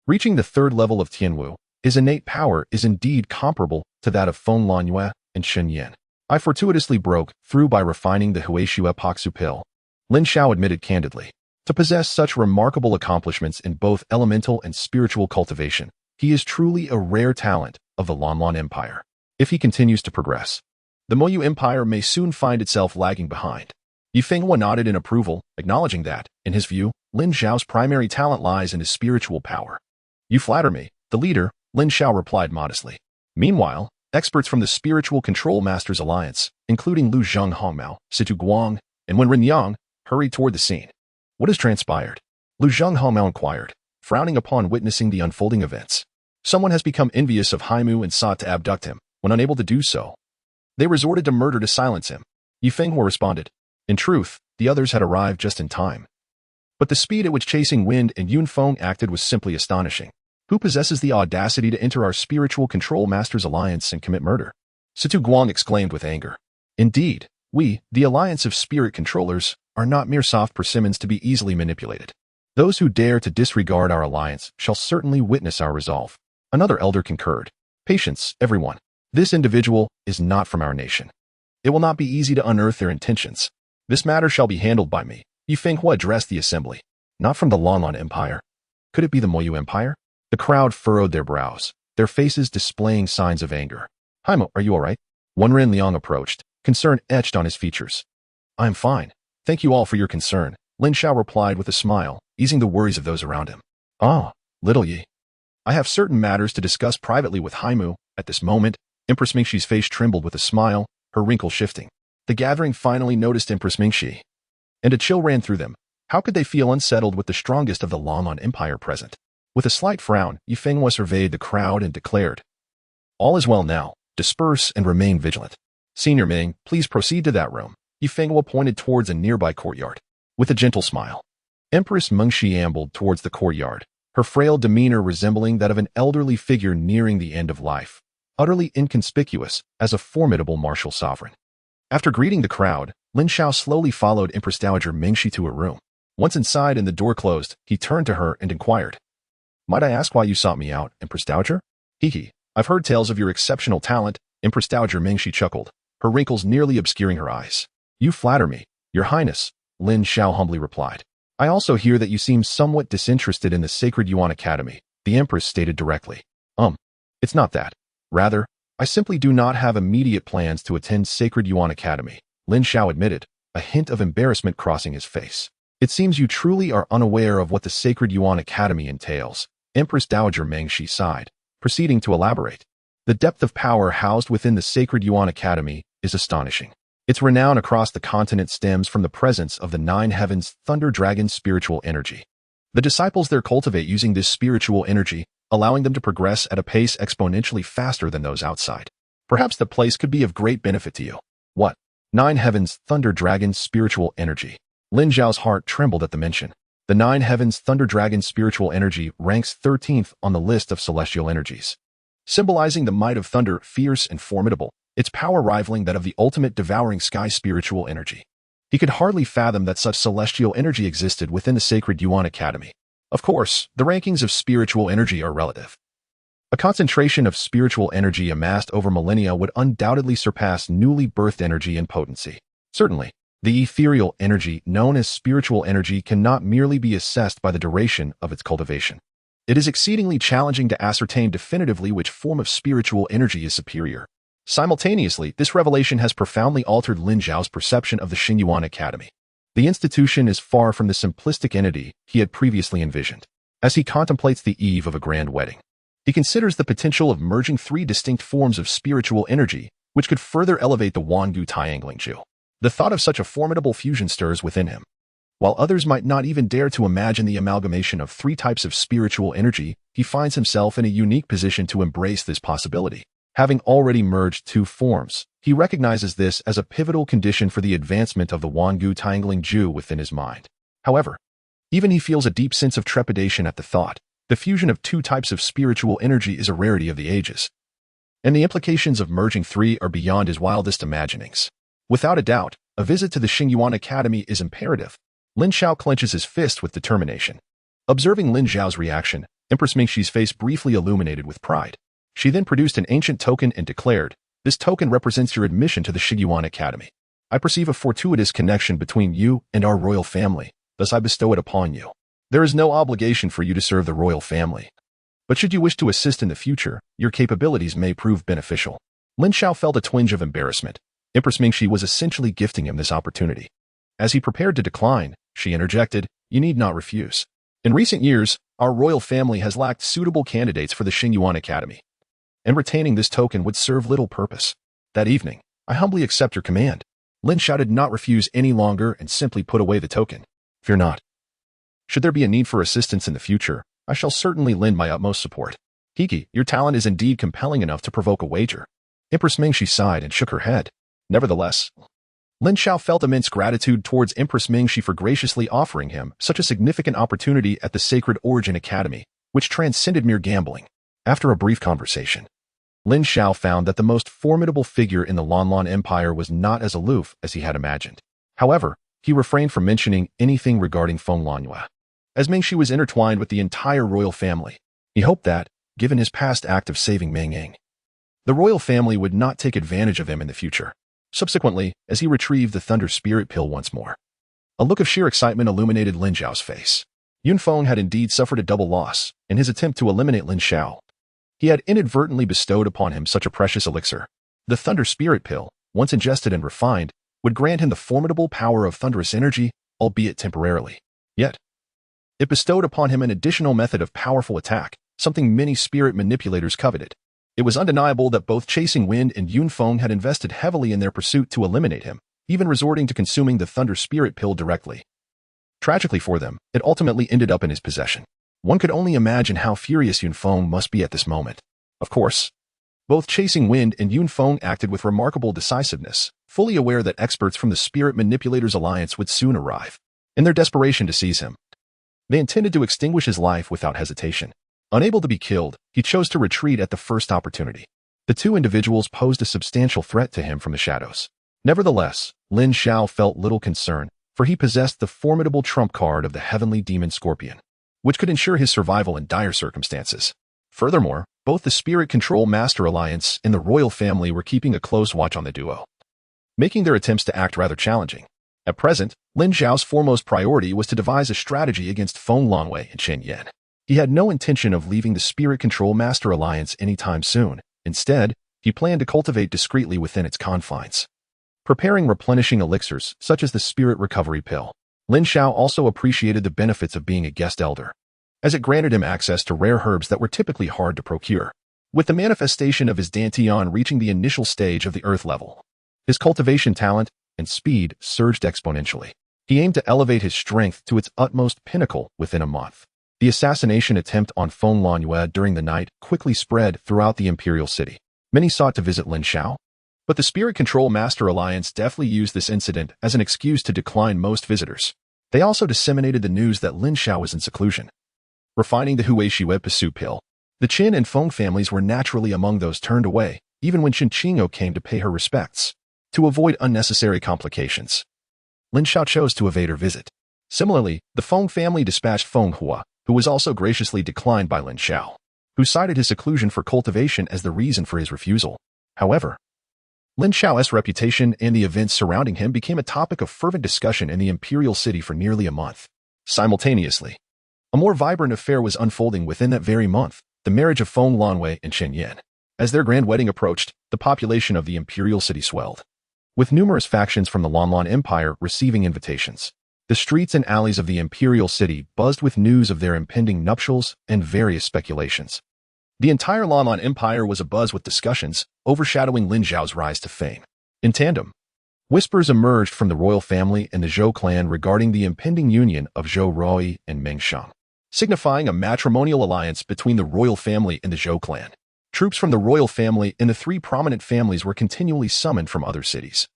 reaching the 3rd level of Tianwu, his innate power is indeed comparable to that of Feng Lanyue and Shen Yan. I fortuitously broke through by refining the Huaishu epoxy pill, Lin Xiao admitted candidly. To possess such remarkable accomplishments in both elemental and spiritual cultivation, he is truly a rare talent of the Lanlan Empire. If he continues to progress, the Moyu Empire may soon find itself lagging behind. Yifenghua nodded in approval, acknowledging that, in his view, Lin Xiao's primary talent lies in his spiritual power. You flatter me, the leader, Lin Xiao replied modestly. Meanwhile, experts from the Spiritual Control Masters Alliance, including Lu Zheng Hongmao, Situ Guang, and Wen Rinyang, hurried toward the scene. What has transpired? Lu Zheng Hongmao inquired, frowning upon witnessing the unfolding events. Someone has become envious of Haimu and sought to abduct him. When unable to do so, they resorted to murder to silence him. Yifenghua responded. In truth, the others had arrived just in time. But the speed at which Chasing Wind and Yunfeng acted was simply astonishing. Who possesses the audacity to enter our Spiritual Control Masters Alliance and commit murder? Situ Guang exclaimed with anger. Indeed, we, the Alliance of Spirit Controllers, are not mere soft persimmons to be easily manipulated. Those who dare to disregard our alliance shall certainly witness our resolve. Another elder concurred. Patience, everyone. This individual is not from our nation. It will not be easy to unearth their intentions. This matter shall be handled by me. Yifenghua addressed the assembly. Not from the Lanlan Empire. Could it be the Moyu Empire? The crowd furrowed their brows, their faces displaying signs of anger. Haimo, are you all right? Wenren Liang approached, concern etched on his features. I am fine. Thank you all for your concern, Lin Xiao replied with a smile, easing the worries of those around him. Ah, little Yi. I have certain matters to discuss privately with Haimu. At this moment, Empress Mingxi's face trembled with a smile, her wrinkles shifting. The gathering finally noticed Empress Mingxi, and a chill ran through them. How could they feel unsettled with the strongest of the Lanlan Empire present? With a slight frown, Yifenghua surveyed the crowd and declared, all is well now. Disperse and remain vigilant. Senior Ming, please proceed to that room. Yifenghua pointed towards a nearby courtyard. With a gentle smile, Empress Mengxi ambled towards the courtyard, her frail demeanor resembling that of an elderly figure nearing the end of life, utterly inconspicuous as a formidable martial sovereign. After greeting the crowd, Lin Xiao slowly followed Empress Dowager Mingxi to her room. Once inside and the door closed, he turned to her and inquired, might I ask why you sought me out, Empress Dowager? Hee. I've heard tales of your exceptional talent, Empress Dowager Mingxi chuckled, her wrinkles nearly obscuring her eyes. You flatter me, Your Highness, Lin Xiao humbly replied. I also hear that you seem somewhat disinterested in the Sacred Yuan Academy, the Empress stated directly. It's not that. Rather, I simply do not have immediate plans to attend Sacred Yuan Academy, Lin Xiao admitted, a hint of embarrassment crossing his face. It seems you truly are unaware of what the Sacred Yuan Academy entails, Empress Dowager Mengxi sighed, proceeding to elaborate. The depth of power housed within the Sacred Yuan Academy is astonishing. Its renown across the continent stems from the presence of the Nine Heavens Thunder Dragon spiritual energy. The disciples there cultivate using this spiritual energy, allowing them to progress at a pace exponentially faster than those outside. Perhaps the place could be of great benefit to you. What? Nine Heavens Thunder Dragon spiritual energy. Lin Xiao's heart trembled at the mention. The Nine Heavens Thunder Dragon spiritual energy ranks 13th on the list of celestial energies. Symbolizing the might of thunder, fierce and formidable, its power rivaling that of the ultimate devouring sky spiritual energy. He could hardly fathom that such celestial energy existed within the Sacred Yuan Academy. Of course, the rankings of spiritual energy are relative. A concentration of spiritual energy amassed over millennia would undoubtedly surpass newly birthed energy in potency. Certainly, the ethereal energy known as spiritual energy cannot merely be assessed by the duration of its cultivation. It is exceedingly challenging to ascertain definitively which form of spiritual energy is superior. Simultaneously, this revelation has profoundly altered Lin Xiao's perception of the Xingyuan Academy. The institution is far from the simplistic entity he had previously envisioned. As he contemplates the eve of a grand wedding, he considers the potential of merging three distinct forms of spiritual energy, which could further elevate the Wangu Triangling Ju. The thought of such a formidable fusion stirs within him. While others might not even dare to imagine the amalgamation of three types of spiritual energy, he finds himself in a unique position to embrace this possibility. Having already merged two forms, he recognizes this as a pivotal condition for the advancement of the Wangu Triangling Ju within his mind. However, even he feels a deep sense of trepidation at the thought. The fusion of two types of spiritual energy is a rarity of the ages, and the implications of merging three are beyond his wildest imaginings. Without a doubt, a visit to the Xingyuan Academy is imperative. Lin Xiao clenches his fist with determination. Observing Lin Xiao's reaction, Empress Mingxi's face briefly illuminated with pride. She then produced an ancient token and declared, This token represents your admission to the Shiguan Academy. I perceive a fortuitous connection between you and our royal family, thus I bestow it upon you. There is no obligation for you to serve the royal family. But should you wish to assist in the future, your capabilities may prove beneficial. Lin Xiao felt a twinge of embarrassment. Empress Mingxi was essentially gifting him this opportunity. As he prepared to decline, she interjected, "You need not refuse. In recent years, our royal family has lacked suitable candidates for the Xingyuan Academy, and retaining this token would serve little purpose. That evening, I humbly accept your command." Lin Xiao did not refuse any longer and simply put away the token. "Fear not. Should there be a need for assistance in the future, I shall certainly lend my utmost support. Hiki, your talent is indeed compelling enough to provoke a wager." Empress Mingxi sighed and shook her head. Nevertheless, Lin Xiao felt immense gratitude towards Empress Mingxi for graciously offering him such a significant opportunity at the Sacred Origin Academy, which transcended mere gambling. After a brief conversation, Lin Xiao found that the most formidable figure in the Lanlan Empire was not as aloof as he had imagined. However, he refrained from mentioning anything regarding Feng Lanyue, as Mingxi was intertwined with the entire royal family. He hoped that, given his past act of saving Meng Ying, the royal family would not take advantage of him in the future. Subsequently, as he retrieved the Thunder Spirit Pill once more, a look of sheer excitement illuminated Lin Xiao's face. Yunfeng had indeed suffered a double loss in his attempt to eliminate Lin Xiao. He had inadvertently bestowed upon him such a precious elixir. The Thunder Spirit Pill, once ingested and refined, would grant him the formidable power of thunderous energy, albeit temporarily. Yet, it bestowed upon him an additional method of powerful attack, something many spirit manipulators coveted. It was undeniable that both Chasing Wind and Yunfeng had invested heavily in their pursuit to eliminate him, even resorting to consuming the Thunder Spirit Pill directly. Tragically for them, it ultimately ended up in his possession. One could only imagine how furious Yunfeng must be at this moment. Of course, both Chasing Wind and Yunfeng acted with remarkable decisiveness, fully aware that experts from the Spirit Manipulators Alliance would soon arrive. In their desperation to seize him, they intended to extinguish his life without hesitation. Unable to be killed, he chose to retreat at the first opportunity. The two individuals posed a substantial threat to him from the shadows. Nevertheless, Lin Xiao felt little concern, for he possessed the formidable trump card of the Heavenly Demon Scorpion, which could ensure his survival in dire circumstances. Furthermore, both the Spirit Control Master Alliance and the royal family were keeping a close watch on the duo, making their attempts to act rather challenging. At present, Lin Xiao's foremost priority was to devise a strategy against Feng Lanyue and Chen Yan. He had no intention of leaving the Spirit Control Master Alliance anytime soon. Instead, he planned to cultivate discreetly within its confines, preparing replenishing elixirs such as the Spirit Recovery Pill. Lin Xiao also appreciated the benefits of being a guest elder, as it granted him access to rare herbs that were typically hard to procure. With the manifestation of his Dantian reaching the initial stage of the earth level, his cultivation talent and speed surged exponentially. He aimed to elevate his strength to its utmost pinnacle within a month. The assassination attempt on Feng Lanyue during the night quickly spread throughout the imperial city. Many sought to visit Lin Xiao, but the Spirit Control Master Alliance deftly used this incident as an excuse to decline most visitors. They also disseminated the news that Lin Xiao was in seclusion, refining the Hui Shiwei Pisu pill. The Qin and Feng families were naturally among those turned away, even when Qin Qingo came to pay her respects. To avoid unnecessary complications, Lin Xiao chose to evade her visit. Similarly, the Feng family dispatched Feng Hua, who was also graciously declined by Lin Xiao, who cited his seclusion for cultivation as the reason for his refusal. However, Lin Xiao's reputation and the events surrounding him became a topic of fervent discussion in the imperial city for nearly a month. Simultaneously, a more vibrant affair was unfolding within that very month, the marriage of Feng Lanyue and Chen Yan. As their grand wedding approached, the population of the imperial city swelled, with numerous factions from the Lanlan Empire receiving invitations. The streets and alleys of the imperial city buzzed with news of their impending nuptials and various speculations. The entire Lanlan Empire was abuzz with discussions, overshadowing Lin Xiao's rise to fame. In tandem, whispers emerged from the royal family and the Zhou clan regarding the impending union of Zhou Roi and Meng Shang, signifying a matrimonial alliance between the royal family and the Zhou clan. Troops from the royal family and the three prominent families were continually summoned from other cities,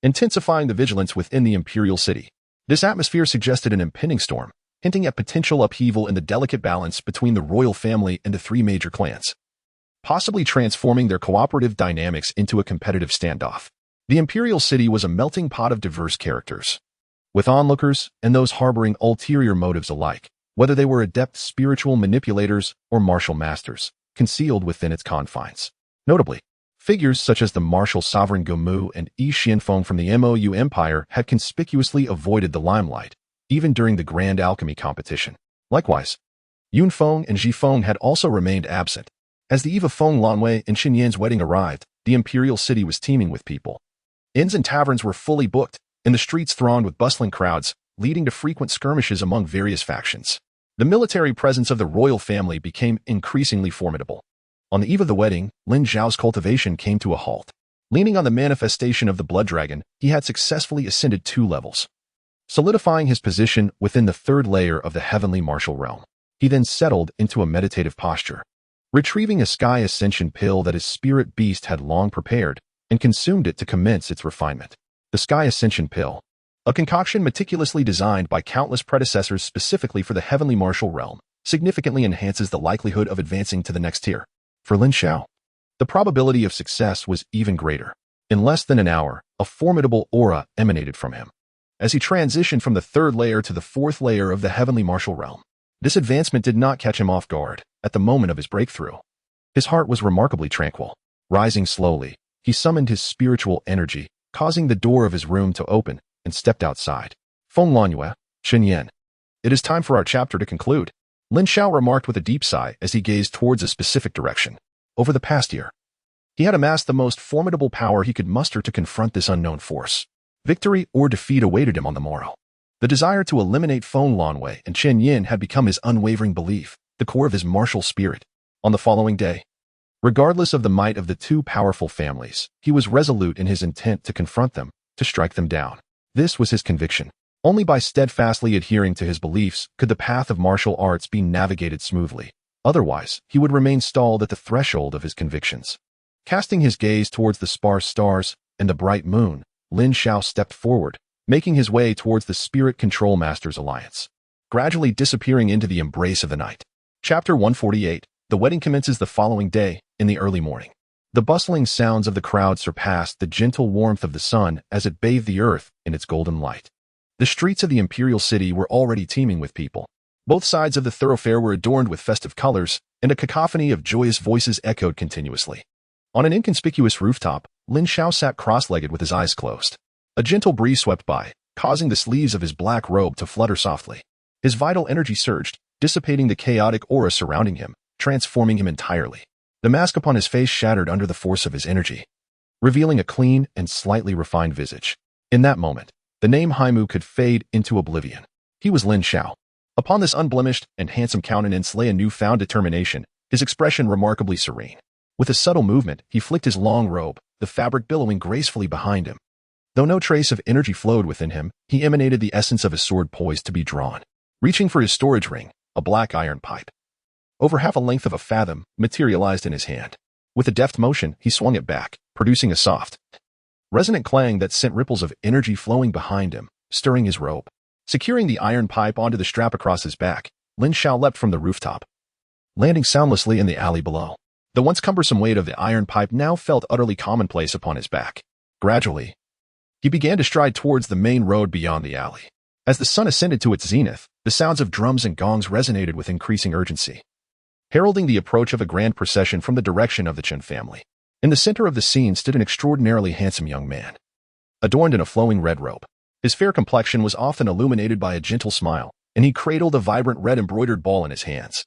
intensifying the vigilance within the imperial city. This atmosphere suggested an impending storm, hinting at potential upheaval in the delicate balance between the royal family and the three major clans, possibly transforming their cooperative dynamics into a competitive standoff. The imperial city was a melting pot of diverse characters, with onlookers and those harboring ulterior motives alike, whether they were adept spiritual manipulators or martial masters, concealed within its confines. Notably, Figures such as the martial sovereign Gomu and Yi Xianfeng from the Mou Empire had conspicuously avoided the limelight, even during the Grand Alchemy competition. Likewise, Yunfeng and Zhifeng had also remained absent. As the eve of Feng Lanwei and Qin Yan's wedding arrived, the imperial city was teeming with people. Inns and taverns were fully booked, and the streets thronged with bustling crowds, leading to frequent skirmishes among various factions. The military presence of the royal family became increasingly formidable. On the eve of the wedding, Lin Xiao's cultivation came to a halt. Leaning on the manifestation of the blood dragon, he had successfully ascended 2 levels, solidifying his position within the 3rd layer of the heavenly martial realm. He then settled into a meditative posture, retrieving a sky ascension pill that his spirit beast had long prepared, and consumed it to commence its refinement. The sky ascension pill, a concoction meticulously designed by countless predecessors specifically for the heavenly martial realm, significantly enhances the likelihood of advancing to the next tier. For Lin Xiao, the probability of success was even greater. In less than an hour, a formidable aura emanated from him, as he transitioned from the 3rd layer to the 4th layer of the heavenly martial realm. This advancement did not catch him off guard at the moment of his breakthrough. His heart was remarkably tranquil. Rising slowly, he summoned his spiritual energy, causing the door of his room to open, and stepped outside. Feng Lanwei, Qin Yan. It is time for our chapter to conclude. Lin Xiao remarked with a deep sigh as he gazed towards a specific direction. Over the past year, he had amassed the most formidable power he could muster to confront this unknown force. Victory or defeat awaited him on the morrow. The desire to eliminate Feng Lanwei and Qin Yin had become his unwavering belief, the core of his martial spirit. On the following day, regardless of the might of the 2 powerful families, he was resolute in his intent to confront them, to strike them down. This was his conviction. Only by steadfastly adhering to his beliefs could the path of martial arts be navigated smoothly. Otherwise, he would remain stalled at the threshold of his convictions. Casting his gaze towards the sparse stars and the bright moon, Lin Xiao stepped forward, making his way towards the Spirit Control Masters Alliance, gradually disappearing into the embrace of the night. Chapter 148. The wedding commences the following day, in the early morning. The bustling sounds of the crowd surpassed the gentle warmth of the sun as it bathed the earth in its golden light. The streets of the imperial city were already teeming with people. Both sides of the thoroughfare were adorned with festive colors, and a cacophony of joyous voices echoed continuously. On an inconspicuous rooftop, Lin Xiao sat cross-legged with his eyes closed. A gentle breeze swept by, causing the sleeves of his black robe to flutter softly. His vital energy surged, dissipating the chaotic aura surrounding him, transforming him entirely. The mask upon his face shattered under the force of his energy, revealing a clean and slightly refined visage. In that moment, the name Haimu could fade into oblivion. He was Lin Xiao. Upon this unblemished and handsome countenance lay a newfound determination, his expression remarkably serene. With a subtle movement, he flicked his long robe, the fabric billowing gracefully behind him. Though no trace of energy flowed within him, he emanated the essence of a sword poised to be drawn. Reaching for his storage ring, a black iron pipe, over half a length of a fathom, materialized in his hand. With a deft motion, he swung it back, producing a soft, resonant clang that sent ripples of energy flowing behind him, stirring his robe. Securing the iron pipe onto the strap across his back, Lin Xiao leapt from the rooftop, landing soundlessly in the alley below. The once cumbersome weight of the iron pipe now felt utterly commonplace upon his back. Gradually, he began to stride towards the main road beyond the alley. As the sun ascended to its zenith, the sounds of drums and gongs resonated with increasing urgency, heralding the approach of a grand procession from the direction of the Chen family. In the center of the scene stood an extraordinarily handsome young man, adorned in a flowing red robe. His fair complexion was often illuminated by a gentle smile, and he cradled a vibrant red embroidered ball in his hands.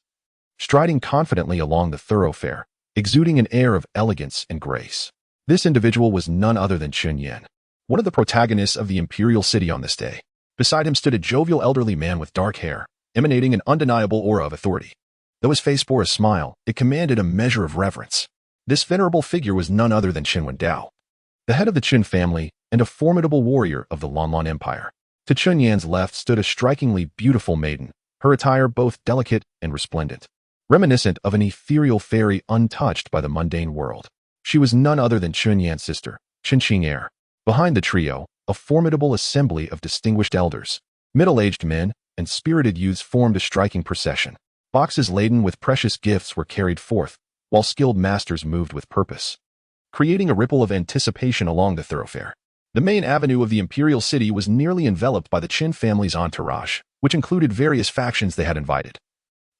Striding confidently along the thoroughfare, exuding an air of elegance and grace, this individual was none other than Qin Yan, one of the protagonists of the imperial city on this day. Beside him stood a jovial elderly man with dark hair, emanating an undeniable aura of authority. Though his face bore a smile, it commanded a measure of reverence. This venerable figure was none other than Qin Wendao, the head of the Qin family and a formidable warrior of the Lanlan Empire. To Qin Yan's left stood a strikingly beautiful maiden, her attire both delicate and resplendent, reminiscent of an ethereal fairy untouched by the mundane world. She was none other than Qin Yan's sister, Qin Qing'er. Behind the trio, a formidable assembly of distinguished elders, middle-aged men, and spirited youths formed a striking procession. Boxes laden with precious gifts were carried forth, while skilled masters moved with purpose, creating a ripple of anticipation along the thoroughfare. The main avenue of the imperial city was nearly enveloped by the Qin family's entourage, which included various factions they had invited,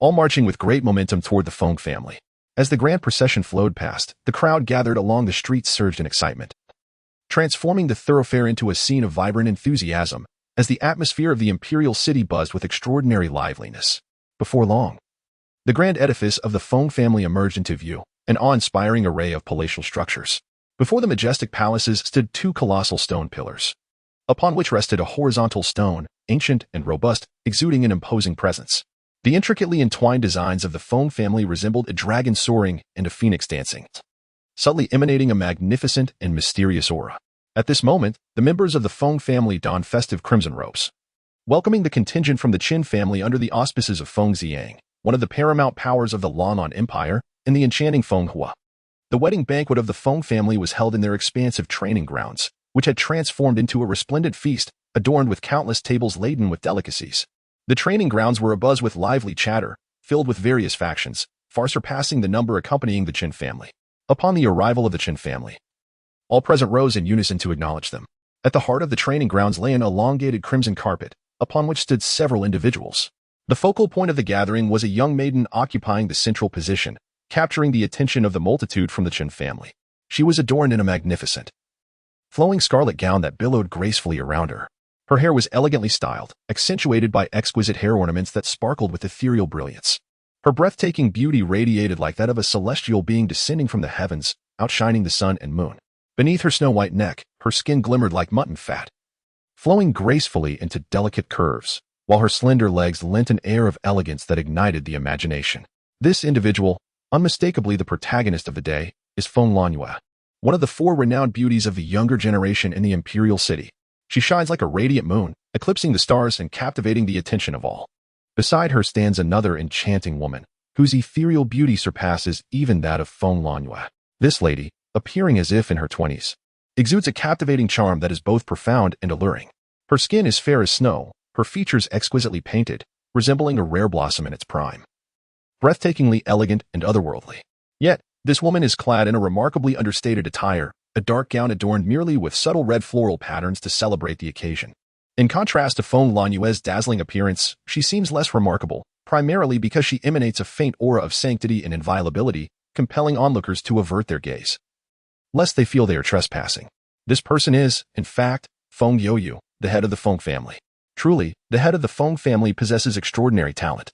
all marching with great momentum toward the Feng family. As the grand procession flowed past, the crowd gathered along the streets surged in excitement, transforming the thoroughfare into a scene of vibrant enthusiasm as the atmosphere of the imperial city buzzed with extraordinary liveliness. Before long, the grand edifice of the Feng family emerged into view, an awe-inspiring array of palatial structures. Before the majestic palaces stood two colossal stone pillars, upon which rested a horizontal stone, ancient and robust, exuding an imposing presence. The intricately entwined designs of the Feng family resembled a dragon soaring and a phoenix dancing, subtly emanating a magnificent and mysterious aura. At this moment, the members of the Feng family donned festive crimson robes, welcoming the contingent from the Qin family under the auspices of Feng Xiang, one of the paramount powers of the Lan'an Empire, and the enchanting Feng Hua. The wedding banquet of the Feng family was held in their expansive training grounds, which had transformed into a resplendent feast, adorned with countless tables laden with delicacies. The training grounds were abuzz with lively chatter, filled with various factions, far surpassing the number accompanying the Qin family. Upon the arrival of the Qin family, all present rose in unison to acknowledge them. At the heart of the training grounds lay an elongated crimson carpet, upon which stood several individuals. The focal point of the gathering was a young maiden occupying the central position, capturing the attention of the multitude from the Qin family. She was adorned in a magnificent, flowing scarlet gown that billowed gracefully around her. Her hair was elegantly styled, accentuated by exquisite hair ornaments that sparkled with ethereal brilliance. Her breathtaking beauty radiated like that of a celestial being descending from the heavens, outshining the sun and moon. Beneath her snow-white neck, her skin glimmered like mutton fat, flowing gracefully into delicate curves, while her slender legs lent an air of elegance that ignited the imagination. This individual, unmistakably the protagonist of the day, is Feng Lanyue, one of the four renowned beauties of the younger generation in the imperial city. She shines like a radiant moon, eclipsing the stars and captivating the attention of all. Beside her stands another enchanting woman, whose ethereal beauty surpasses even that of Feng Lanyue. This lady, appearing as if in her 20s, exudes a captivating charm that is both profound and alluring. Her skin is fair as snow, her features exquisitely painted, resembling a rare blossom in its prime. Breathtakingly elegant and otherworldly. Yet, this woman is clad in a remarkably understated attire, a dark gown adorned merely with subtle red floral patterns to celebrate the occasion. In contrast to Feng Lanyue's dazzling appearance, she seems less remarkable, primarily because she emanates a faint aura of sanctity and inviolability, compelling onlookers to avert their gaze, lest they feel they are trespassing. This person is, in fact, Feng Youyu, the head of the Feng family. Truly, the head of the Feng family possesses extraordinary talent.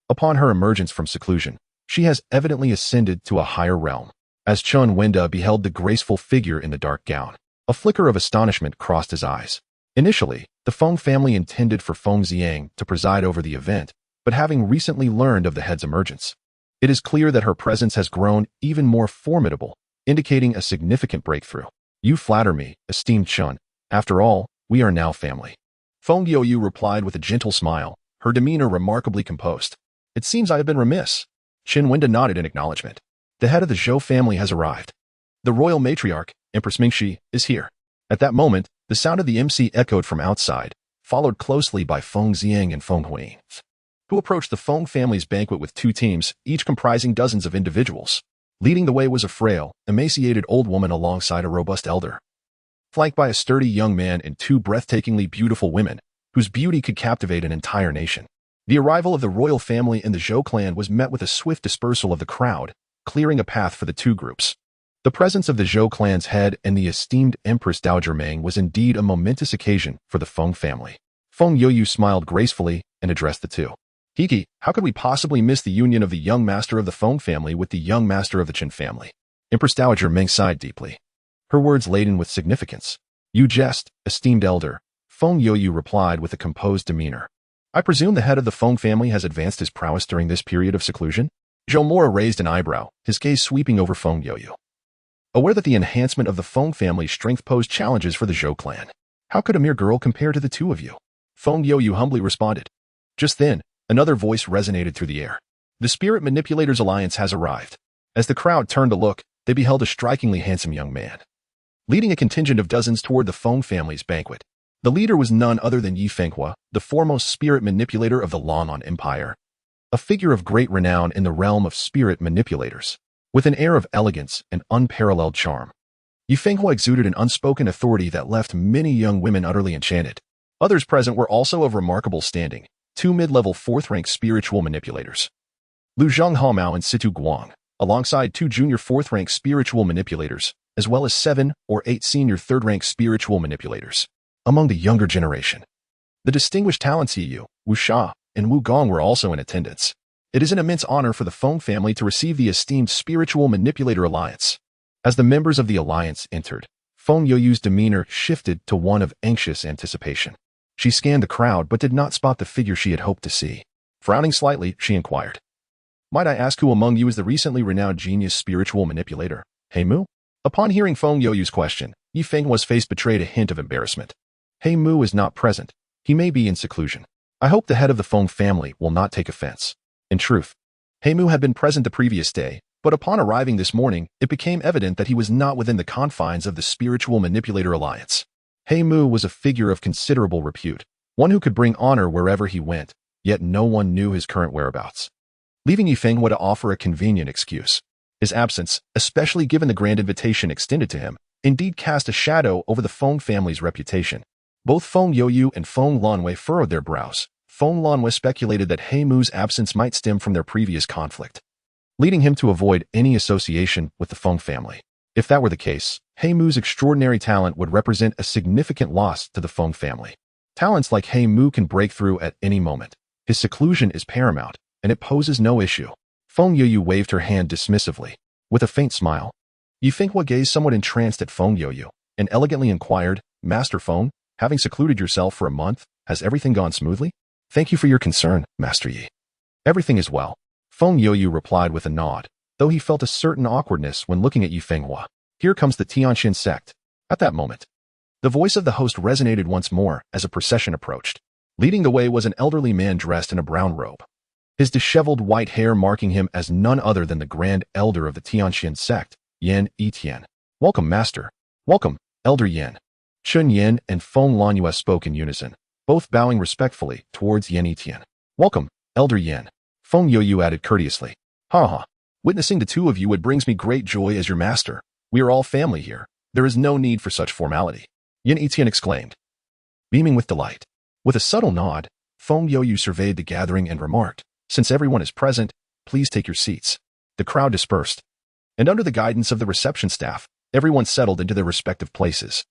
Upon her emergence from seclusion, she has evidently ascended to a higher realm. As Chun Wenda beheld the graceful figure in the dark gown, a flicker of astonishment crossed his eyes. Initially, the Feng family intended for Feng Xiang to preside over the event, but having recently learned of the head's emergence, it is clear that her presence has grown even more formidable, indicating a significant breakthrough. You flatter me, esteemed Chun. After all, we are now family. Feng Youyu replied with a gentle smile, her demeanor remarkably composed. It seems I have been remiss. Qin Wenda nodded in acknowledgement. The head of the Zhou family has arrived. The royal matriarch, Empress Mingxi, is here. At that moment, the sound of the MC echoed from outside, followed closely by Feng Xiang and Feng Hui, who approached the Feng family's banquet with two teams, each comprising dozens of individuals. Leading the way was a frail, emaciated old woman alongside a robust elder, flanked by a sturdy young man and two breathtakingly beautiful women, whose beauty could captivate an entire nation. The arrival of the royal family and the Zhou clan was met with a swift dispersal of the crowd, clearing a path for the two groups. The presence of the Zhou clan's head and the esteemed Empress Dowager Meng was indeed a momentous occasion for the Feng family. Feng Youyu smiled gracefully and addressed the two. Hiki, how could we possibly miss the union of the young master of the Feng family with the young master of the Qin family? Empress Dowager Meng sighed deeply, her words laden with significance. You jest, esteemed elder, Feng Youyu replied with a composed demeanor. I presume the head of the Feng family has advanced his prowess during this period of seclusion? Zhou Mora raised an eyebrow, his gaze sweeping over Feng Youyu. Aware that the enhancement of the Feng family's strength posed challenges for the Zhou clan. How could a mere girl compare to the two of you? Feng Youyu humbly responded. Just then, another voice resonated through the air. The Spirit Manipulators Alliance has arrived. As the crowd turned to look, they beheld a strikingly handsome young man, leading a contingent of dozens toward the Feng family's banquet. The leader was none other than Yi Fenghua, the foremost spirit manipulator of the Lan'an Empire, a figure of great renown in the realm of spirit manipulators. With an air of elegance and unparalleled charm, Yi Fenghua exuded an unspoken authority that left many young women utterly enchanted. Others present were also of remarkable standing, two mid-level fourth-rank spiritual manipulators, Lu Zhonghao and Situ Guang, alongside 2 junior 4th-rank spiritual manipulators, as well as 7 or 8 senior 3rd-rank spiritual manipulators. Among the younger generation, the distinguished talents Yu, Wu Sha, and Wu Gong were also in attendance. It is an immense honor for the Feng family to receive the esteemed Spiritual Manipulator Alliance. As the members of the alliance entered, Feng Youyu's demeanor shifted to one of anxious anticipation. She scanned the crowd but did not spot the figure she had hoped to see. Frowning slightly, she inquired, "Might I ask who among you is the recently renowned genius spiritual manipulator, He Mu?" Upon hearing Feng Youyu's question, Yi Fenghua's face betrayed a hint of embarrassment. He Mu is not present. He may be in seclusion. I hope the head of the Feng family will not take offense. In truth, He Mu had been present the previous day, but upon arriving this morning, it became evident that he was not within the confines of the Spiritual Manipulator Alliance. He Mu was a figure of considerable repute, one who could bring honor wherever he went, yet no one knew his current whereabouts, leaving Yi Fenghua to offer a convenient excuse. His absence, especially given the grand invitation extended to him, indeed cast a shadow over the Feng family's reputation. Both Feng Youyu and Feng Lanwei furrowed their brows. Feng Lanwei speculated that He Mu's absence might stem from their previous conflict, leading him to avoid any association with the Feng family. If that were the case, He Mu's extraordinary talent would represent a significant loss to the Feng family. Talents like He Mu can break through at any moment. His seclusion is paramount, and it poses no issue. Feng Youyu waved her hand dismissively. With a faint smile, Yi Fenghua gazed somewhat entranced at Feng Youyu, and elegantly inquired, "Master Feng, having secluded yourself for a month, has everything gone smoothly?" "Thank you for your concern, Master Yi. Everything is well," Feng Youyu replied with a nod, though he felt a certain awkwardness when looking at Yi Fenghua. "Here comes the Tianxin sect." At that moment, the voice of the host resonated once more as a procession approached. Leading the way was an elderly man dressed in a brown robe, his disheveled white hair marking him as none other than the grand elder of the Tianxin sect, Yan Etian. "Welcome, Master." "Welcome, Elder Yan." Chun Yan and Feng Lanyu spoke in unison, both bowing respectfully towards Yan Etian. "Welcome, Elder Yan." Feng Youyu added courteously. "Ha. Witnessing the two of you, it brings me great joy as your master. We are all family here. There is no need for such formality," Yan Etian exclaimed, beaming with delight. With a subtle nod, Feng Youyu surveyed the gathering and remarked, "Since everyone is present, please take your seats." The crowd dispersed, and under the guidance of the reception staff, everyone settled into their respective places,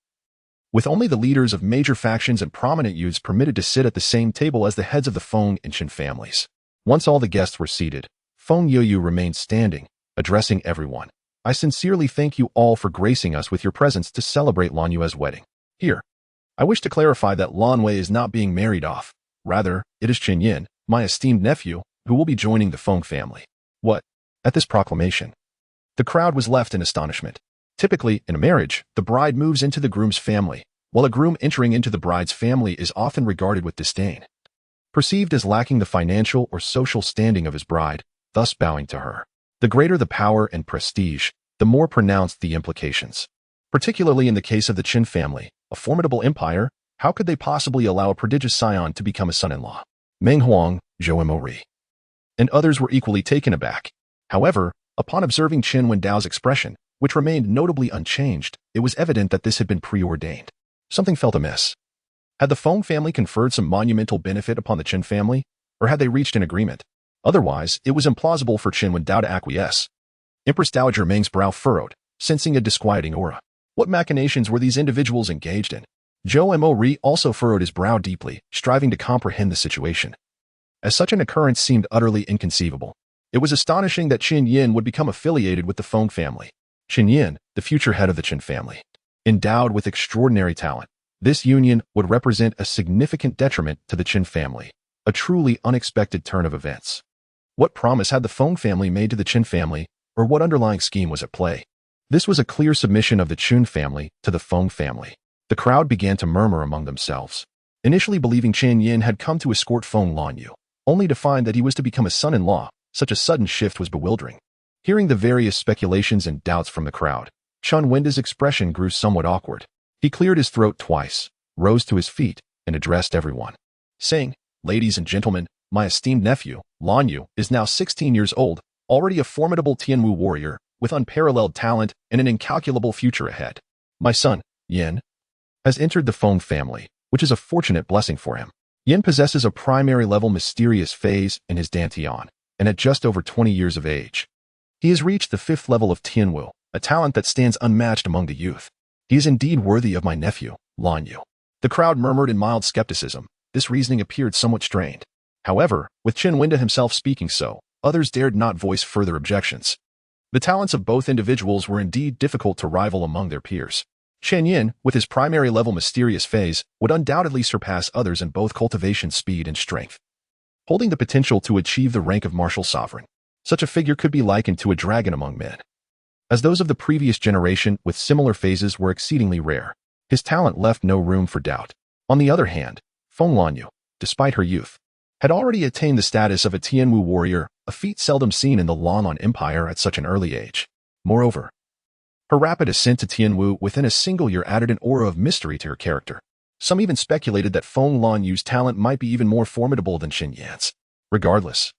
with only the leaders of major factions and prominent youths permitted to sit at the same table as the heads of the Feng and Qin families. Once all the guests were seated, Feng Youyu remained standing, addressing everyone. "I sincerely thank you all for gracing us with your presence to celebrate Lanyue's wedding. Here, I wish to clarify that Lanwei is not being married off. Rather, it is Qin Yin, my esteemed nephew, who will be joining the Feng family." "What?" At this proclamation, the crowd was left in astonishment. Typically, in a marriage, the bride moves into the groom's family, while a groom entering into the bride's family is often regarded with disdain, perceived as lacking the financial or social standing of his bride, thus bowing to her. The greater the power and prestige, the more pronounced the implications. Particularly in the case of the Qin family, a formidable empire, how could they possibly allow a prodigious scion to become a son-in-law? Meng Huang, Zhou Mo and others were equally taken aback. However, upon observing Qin Wendao's expression, which remained notably unchanged, it was evident that this had been preordained. Something felt amiss. Had the Feng family conferred some monumental benefit upon the Qin family, or had they reached an agreement? Otherwise, it was implausible for Qin Wendao to acquiesce. Empress Dowager Meng's brow furrowed, sensing a disquieting aura. What machinations were these individuals engaged in? Zhou Mo also furrowed his brow deeply, striving to comprehend the situation, as such an occurrence seemed utterly inconceivable. It was astonishing that Qin Yin would become affiliated with the Feng family. Qin Yin, the future head of the Qin family, endowed with extraordinary talent. This union would represent a significant detriment to the Qin family, a truly unexpected turn of events. What promise had the Feng family made to the Qin family, or what underlying scheme was at play? This was a clear submission of the Qin family to the Feng family. The crowd began to murmur among themselves, initially believing Qin Yin had come to escort Feng Lanyu, only to find that he was to become a son-in-law. Such a sudden shift was bewildering. Hearing the various speculations and doubts from the crowd, Chun Wenda's expression grew somewhat awkward. He cleared his throat twice, rose to his feet, and addressed everyone, saying, "Ladies and gentlemen, my esteemed nephew, Lanyu, is now 16 years old, already a formidable Tianwu warrior, with unparalleled talent and an incalculable future ahead. My son, Yin, has entered the Feng family, which is a fortunate blessing for him. Yin possesses a primary-level mysterious phase in his dantian, and at just over 20 years of age, He has reached the 5th level of Tianwu, a talent that stands unmatched among the youth. He is indeed worthy of my nephew, Lin Xiao. The crowd murmured in mild skepticism. This reasoning appeared somewhat strained. However, with Qin Winda himself speaking so, others dared not voice further objections. The talents of both individuals were indeed difficult to rival among their peers. Chen Yin, with his primary level mysterious phase, would undoubtedly surpass others in both cultivation speed and strength. Holding the potential to achieve the rank of martial sovereign, such a figure could be likened to a dragon among men. As those of the previous generation with similar phases were exceedingly rare, his talent left no room for doubt. On the other hand, Feng Lanyu, despite her youth, had already attained the status of a Tianwu warrior, a feat seldom seen in the Lanlan Empire at such an early age. Moreover, her rapid ascent to Tianwu within a single year added an aura of mystery to her character. Some even speculated that Feng Lanyu's talent might be even more formidable than Qin Yan's. Regardless,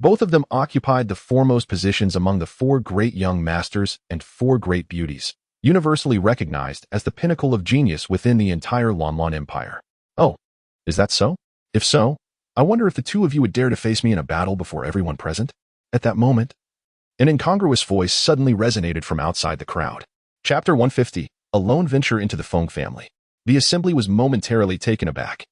both of them occupied the foremost positions among the 4 great young masters and 4 great beauties, universally recognized as the pinnacle of genius within the entire Lanlan Empire. Oh, is that so? If so, I wonder if the 2 of you would dare to face me in a battle before everyone present? At that moment, an incongruous voice suddenly resonated from outside the crowd. Chapter 150, A Lone Venture into the Feng Family. The assembly was momentarily taken aback.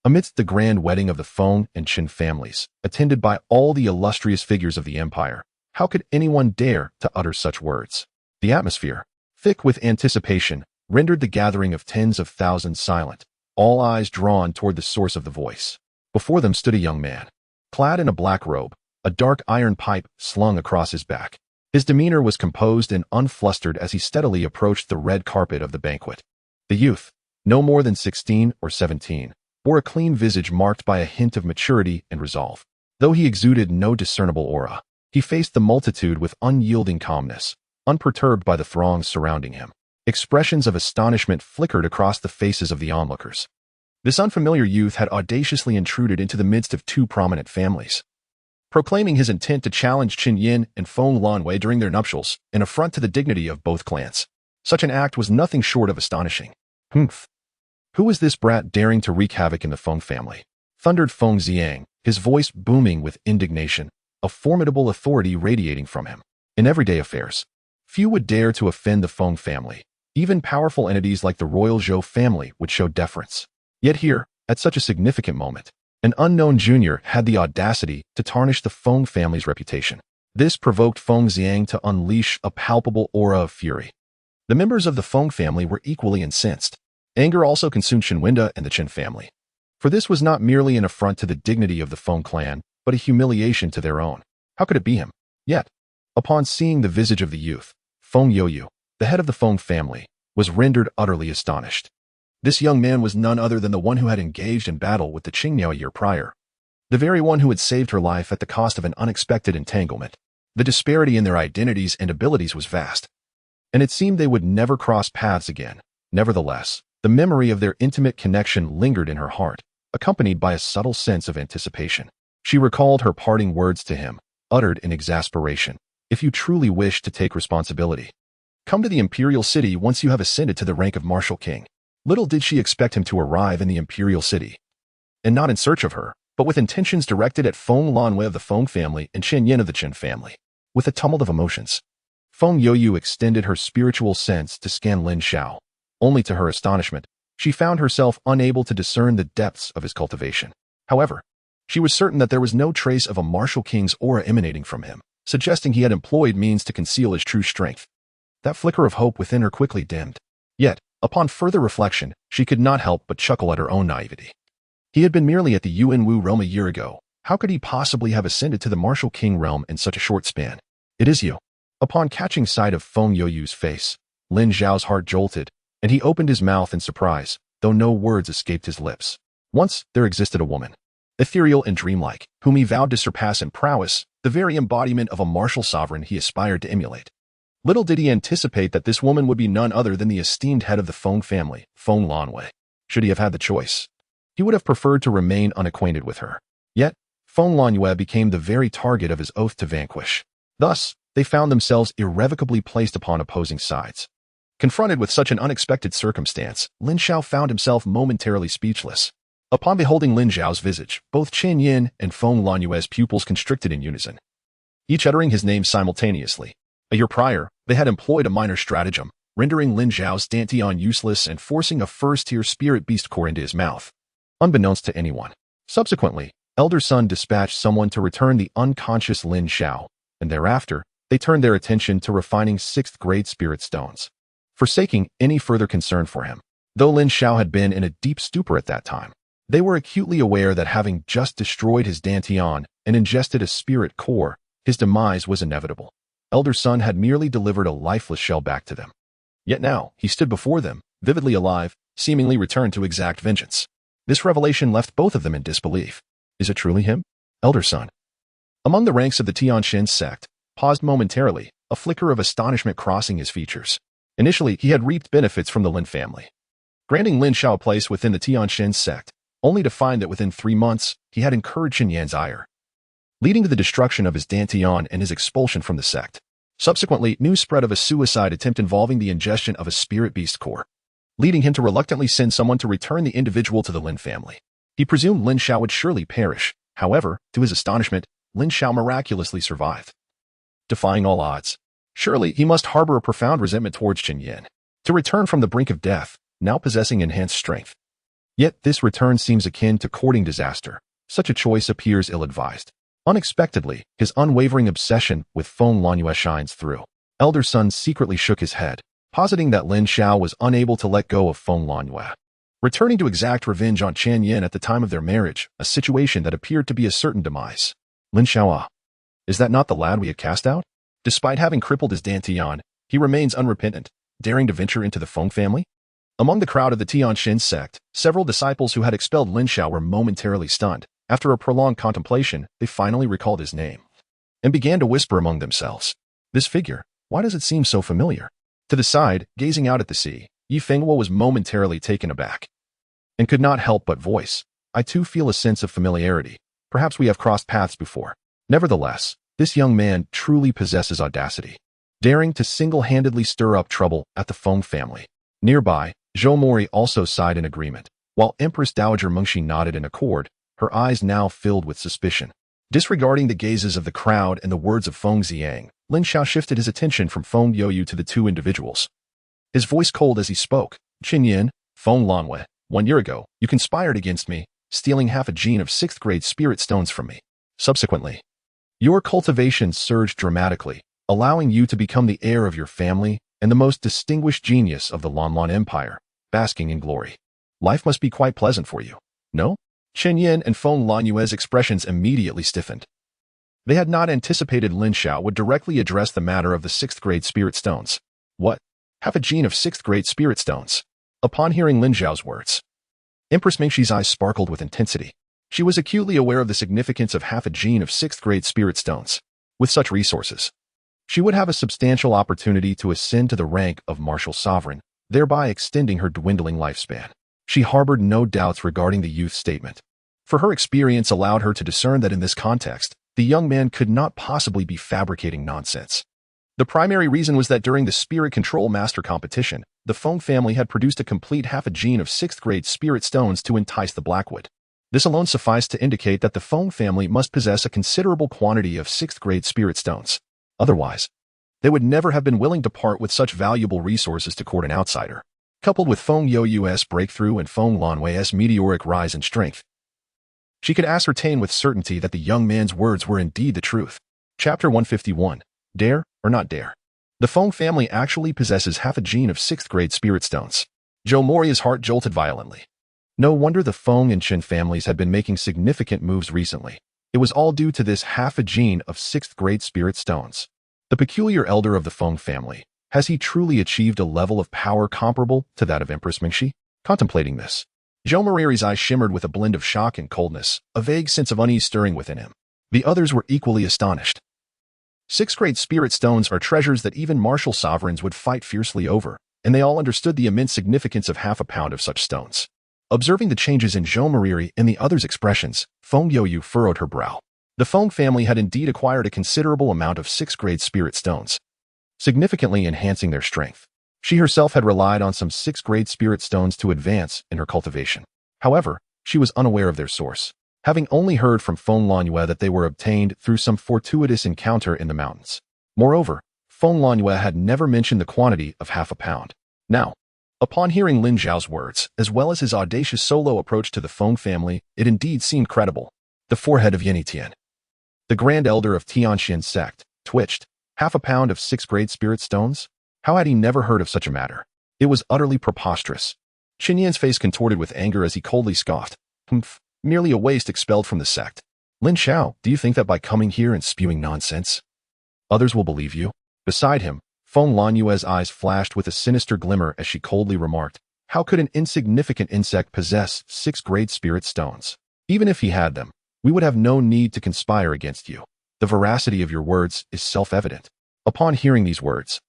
Amidst the grand wedding of the Feng and Qin families, attended by all the illustrious figures of the empire, how could anyone dare to utter such words? The atmosphere, thick with anticipation, rendered the gathering of tens of thousands silent, all eyes drawn toward the source of the voice. Before them stood a young man, clad in a black robe, a dark iron pipe slung across his back. His demeanor was composed and unflustered as he steadily approached the red carpet of the banquet. The youth, no more than 16 or 17, bore a clean visage marked by a hint of maturity and resolve. Though he exuded no discernible aura, he faced the multitude with unyielding calmness, unperturbed by the throngs surrounding him. Expressions of astonishment flickered across the faces of the onlookers. This unfamiliar youth had audaciously intruded into the midst of 2 prominent families, proclaiming his intent to challenge Qin Yin and Feng Lanwei during their nuptials, an affront to the dignity of both clans. Such an act was nothing short of astonishing. Humph! Who is this brat daring to wreak havoc in the Feng family? Thundered Feng Xiang, his voice booming with indignation, a formidable authority radiating from him. In everyday affairs, few would dare to offend the Feng family. Even powerful entities like the royal Zhou family would show deference. Yet here, at such a significant moment, an unknown junior had the audacity to tarnish the Feng family's reputation. This provoked Feng Xiang to unleash a palpable aura of fury. The members of the Feng family were equally incensed. Anger also consumed Qin Winda and the Qin family. For this was not merely an affront to the dignity of the Feng clan, but a humiliation to their own. How could it be him? Yet, upon seeing the visage of the youth, Feng Youyu, the head of the Feng family, was rendered utterly astonished. This young man was none other than the one who had engaged in battle with the Qingniao a year prior. The very one who had saved her life at the cost of an unexpected entanglement. The disparity in their identities and abilities was vast, and it seemed they would never cross paths again. Nevertheless, the memory of their intimate connection lingered in her heart, accompanied by a subtle sense of anticipation. She recalled her parting words to him, uttered in exasperation. If you truly wish to take responsibility, come to the imperial city once you have ascended to the rank of martial king. Little did she expect him to arrive in the imperial city, and not in search of her, but with intentions directed at Feng Lanwei of the Feng family and Qin Yin of the Qin family. With a tumult of emotions, Feng Youyu extended her spiritual sense to scan Lin Xiao. Only to her astonishment, she found herself unable to discern the depths of his cultivation. However, she was certain that there was no trace of a martial king's aura emanating from him, suggesting he had employed means to conceal his true strength. That flicker of hope within her quickly dimmed. Yet, upon further reflection, she could not help but chuckle at her own naivety. He had been merely at the Yuanwu realm a year ago. How could he possibly have ascended to the martial king realm in such a short span? It is you. Upon catching sight of Feng Youyu's face, Lin Xiao's heart jolted, and he opened his mouth in surprise, though no words escaped his lips. Once, there existed a woman, ethereal and dreamlike, whom he vowed to surpass in prowess, the very embodiment of a martial sovereign he aspired to emulate. Little did he anticipate that this woman would be none other than the esteemed head of the Feng family, Feng Lanwei. Should he have had the choice, he would have preferred to remain unacquainted with her. Yet, Feng Lanwei became the very target of his oath to vanquish. Thus, they found themselves irrevocably placed upon opposing sides. Confronted with such an unexpected circumstance, Lin Xiao found himself momentarily speechless. Upon beholding Lin Xiao's visage, both Qin Yin and Feng Lanwei's pupils constricted in unison. each uttering his name simultaneously. A year prior, they had employed a minor stratagem, rendering Lin Xiao's dantian useless and forcing a first-tier spirit beast core into his mouth, unbeknownst to anyone. Subsequently, Elder Sun dispatched someone to return the unconscious Lin Xiao, and thereafter, they turned their attention to refining 6th-grade spirit stones, forsaking any further concern for him. Though Lin Xiao had been in a deep stupor at that time, they were acutely aware that having just destroyed his dantian and ingested a spirit core, his demise was inevitable. Elder Sun had merely delivered a lifeless shell back to them. Yet now, he stood before them, vividly alive, seemingly returned to exact vengeance. This revelation left both of them in disbelief. Is it truly him? Elder Sun. Among the ranks of the Tianxin sect, paused momentarily, a flicker of astonishment crossing his features. Initially, he had reaped benefits from the Lin family, granting Lin Xiao a place within the Tianxin sect, only to find that within 3 months, he had incurred Qin Yan's ire, leading to the destruction of his dantian and his expulsion from the sect. Subsequently, news spread of a suicide attempt involving the ingestion of a spirit beast core, leading him to reluctantly send someone to return the individual to the Lin family. He presumed Lin Xiao would surely perish. However, to his astonishment, Lin Xiao miraculously survived, defying all odds. Surely, he must harbor a profound resentment towards Qin Yan, to return from the brink of death, now possessing enhanced strength. Yet this return seems akin to courting disaster. Such a choice appears ill-advised. Unexpectedly, his unwavering obsession with Feng Lanyue shines through. Elder Sun secretly shook his head, positing that Lin Xiao was unable to let go of Feng Lanyue, returning to exact revenge on Qian Yin at the time of their marriage, a situation that appeared to be a certain demise. Lin Xiao, is that not the lad we had cast out? Despite having crippled his dantian, he remains unrepentant, daring to venture into the Feng family? Among the crowd of the Tianxin sect, several disciples who had expelled Lin Xiao were momentarily stunned. After a prolonged contemplation, they finally recalled his name and began to whisper among themselves. This figure, why does it seem so familiar? To the side, gazing out at the sea, Yi Fengwo was momentarily taken aback and could not help but voice, I too feel a sense of familiarity. Perhaps we have crossed paths before. Nevertheless, this young man truly possesses audacity, daring to single-handedly stir up trouble at the Feng family. Nearby, Zhou Mori also sighed in agreement, while Empress Dowager Mengxi nodded in accord, her eyes now filled with suspicion. Disregarding the gazes of the crowd and the words of Feng Xiang, Lin Xiao shifted his attention from Feng Youyu to the two individuals, his voice cold as he spoke. Qin Yin, Feng Lanwei, 1 year ago, you conspired against me, stealing half a gene of 6th-grade spirit stones from me. Subsequently, your cultivation surged dramatically, allowing you to become the heir of your family and the most distinguished genius of the Lanlan Empire, basking in glory. Life must be quite pleasant for you, no? Qin Yin and Feng Lanyue's expressions immediately stiffened. They had not anticipated Lin Xiao would directly address the matter of the 6th-grade spirit stones. What? Half a gene of 6th-grade spirit stones? Upon hearing Lin Xiao's words, Empress Mengxi's eyes sparkled with intensity. She was acutely aware of the significance of half a gene of 6th-grade spirit stones. With such resources, she would have a substantial opportunity to ascend to the rank of martial sovereign, thereby extending her dwindling lifespan. She harbored no doubts regarding the youth's statement, for her experience allowed her to discern that in this context, the young man could not possibly be fabricating nonsense. The primary reason was that during the Spirit Control Master competition, the Feng family had produced a complete half a gene of 6th-grade spirit stones to entice the Blackwood. This alone sufficed to indicate that the Feng family must possess a considerable quantity of 6th-grade spirit stones. Otherwise, they would never have been willing to part with such valuable resources to court an outsider. Coupled with Feng Youyu's breakthrough and Feng Lanwei's meteoric rise in strength, she could ascertain with certainty that the young man's words were indeed the truth. Chapter 151. Dare or not dare? The Feng family actually possesses half a gene of 6th-grade spirit stones. Zhou Mori's heart jolted violently. No wonder the Feng and Qin families had been making significant moves recently. It was all due to this half a gene of 6th-grade spirit stones. The peculiar elder of the Feng family, has he truly achieved a level of power comparable to that of Empress Mengxi? Contemplating this, Zhou Mori's eyes shimmered with a blend of shock and coldness, a vague sense of unease stirring within him. The others were equally astonished. 6th-grade spirit stones are treasures that even martial sovereigns would fight fiercely over, and they all understood the immense significance of half a pound of such stones. Observing the changes in Zhou Mori and the others' expressions, Feng Youyu furrowed her brow. The Feng family had indeed acquired a considerable amount of 6th-grade spirit stones, significantly enhancing their strength. She herself had relied on some 6th-grade spirit stones to advance in her cultivation. However, she was unaware of their source. having only heard from Feng Lanyue that they were obtained through some fortuitous encounter in the mountains. Moreover, Feng Lanyue had never mentioned the quantity of half a pound. Now, upon hearing Lin Xiao's words, as well as his audacious solo approach to the Feng family, it indeed seemed credible. The forehead of Yinitian, the grand elder of Tianxian sect, twitched. Half a pound of 6th grade spirit stones? How had he never heard of such a matter? It was utterly preposterous. Qin Yan's face contorted with anger as he coldly scoffed. Humph, merely a waste expelled from the sect. Lin Xiao, do you think that by coming here and spewing nonsense, others will believe you? Beside him, Feng Lanyue's eyes flashed with a sinister glimmer as she coldly remarked, how could an insignificant insect possess 6th grade spirit stones? Even if he had them, we would have no need to conspire against you. The veracity of your words is self-evident. Upon hearing these words,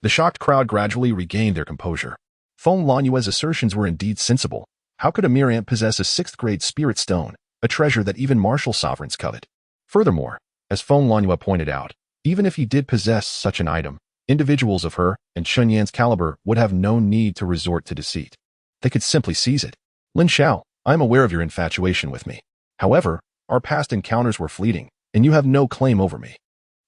the shocked crowd gradually regained their composure. Feng Lanyue's assertions were indeed sensible. How could a mere ant possess a 6th grade spirit stone, a treasure that even martial sovereigns covet? Furthermore, as Feng Lanyue pointed out, even if he did possess such an item, individuals of her and Qin Yan's caliber would have no need to resort to deceit. They could simply seize it. Lin Xiao, I am aware of your infatuation with me. However, our past encounters were fleeting, and you have no claim over me.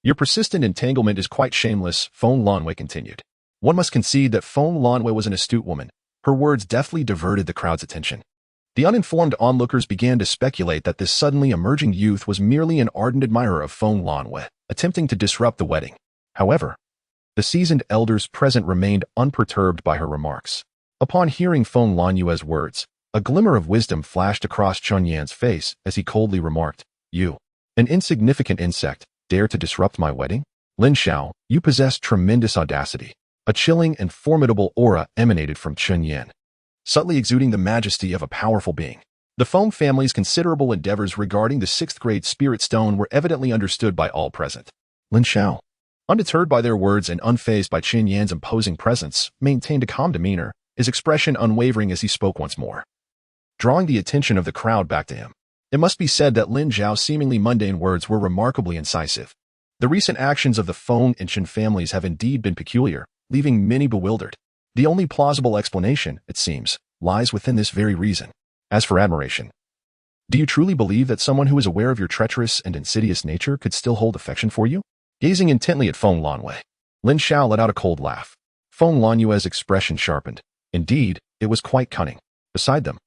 Your persistent entanglement is quite shameless, Feng Lanyue continued. One must concede that Feng Lanyue was an astute woman. Her words deftly diverted the crowd's attention. The uninformed onlookers began to speculate that this suddenly emerging youth was merely an ardent admirer of Feng Lanyue, attempting to disrupt the wedding. However, the seasoned elders present remained unperturbed by her remarks. Upon hearing Feng Lanyue's words, a glimmer of wisdom flashed across Qin Yan's face as he coldly remarked, you, an insignificant insect, dare to disrupt my wedding? Lin Xiao, you possess tremendous audacity. A chilling and formidable aura emanated from Qin Yan, subtly exuding the majesty of a powerful being. The Feng family's considerable endeavors regarding the 6th grade spirit stone were evidently understood by all present. Lin Xiao, undeterred by their words and unfazed by Qin Yan's imposing presence, maintained a calm demeanor, his expression unwavering as he spoke once more, drawing the attention of the crowd back to him. It must be said that Lin Xiao's seemingly mundane words were remarkably incisive. The recent actions of the Feng and Qin families have indeed been peculiar, leaving many bewildered. The only plausible explanation, it seems, lies within this very reason. As for admiration, do you truly believe that someone who is aware of your treacherous and insidious nature could still hold affection for you? Gazing intently at Feng Lanyue, Lin Xiao let out a cold laugh. Feng Lanyue's expression sharpened. Indeed, it was quite cunning. Beside them,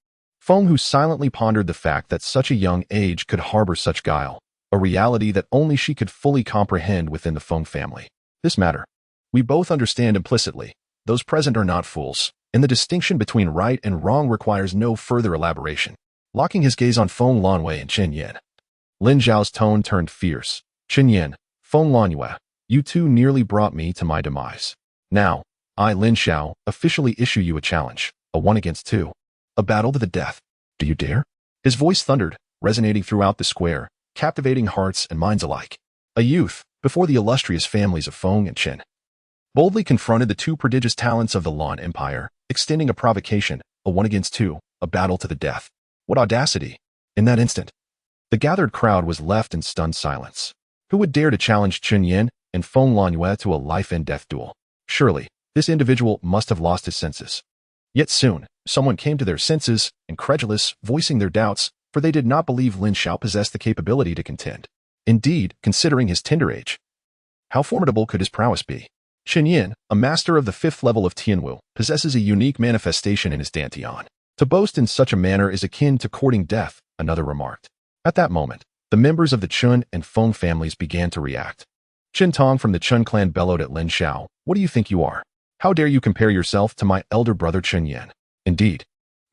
Feng, who silently pondered the fact that such a young age could harbor such guile, a reality that only she could fully comprehend within the Feng family. This matter, we both understand implicitly. Those present are not fools, and the distinction between right and wrong requires no further elaboration. Locking his gaze on Feng Lanyue and Qin Yan, Lin Xiao's tone turned fierce. Qin Yan, Feng Lanyue, you two nearly brought me to my demise. Now, I, Lin Xiao, officially issue you a challenge, a 1 against 2. A battle to the death. Do you dare? His voice thundered, resonating throughout the square, captivating hearts and minds alike. A youth, before the illustrious families of Feng and Qin, boldly confronted the two prodigious talents of the Lan Empire, extending a provocation, a 1 against 2, a battle to the death. What audacity! In that instant, the gathered crowd was left in stunned silence. Who would dare to challenge Qin Yan and Feng Lanyue to a life-and-death duel? Surely, this individual must have lost his senses. Yet soon, someone came to their senses, incredulous, voicing their doubts, for they did not believe Lin Xiao possessed the capability to contend. Indeed, considering his tender age, how formidable could his prowess be? Qin Yan, a master of the 5th level of Tianwu, possesses a unique manifestation in his dantian. To boast in such a manner is akin to courting death, another remarked. At that moment, the members of the Qin and Feng families began to react. Qin Tong from the Qin clan bellowed at Lin Xiao, what do you think you are? How dare you compare yourself to my elder brother Qin Yan? Indeed,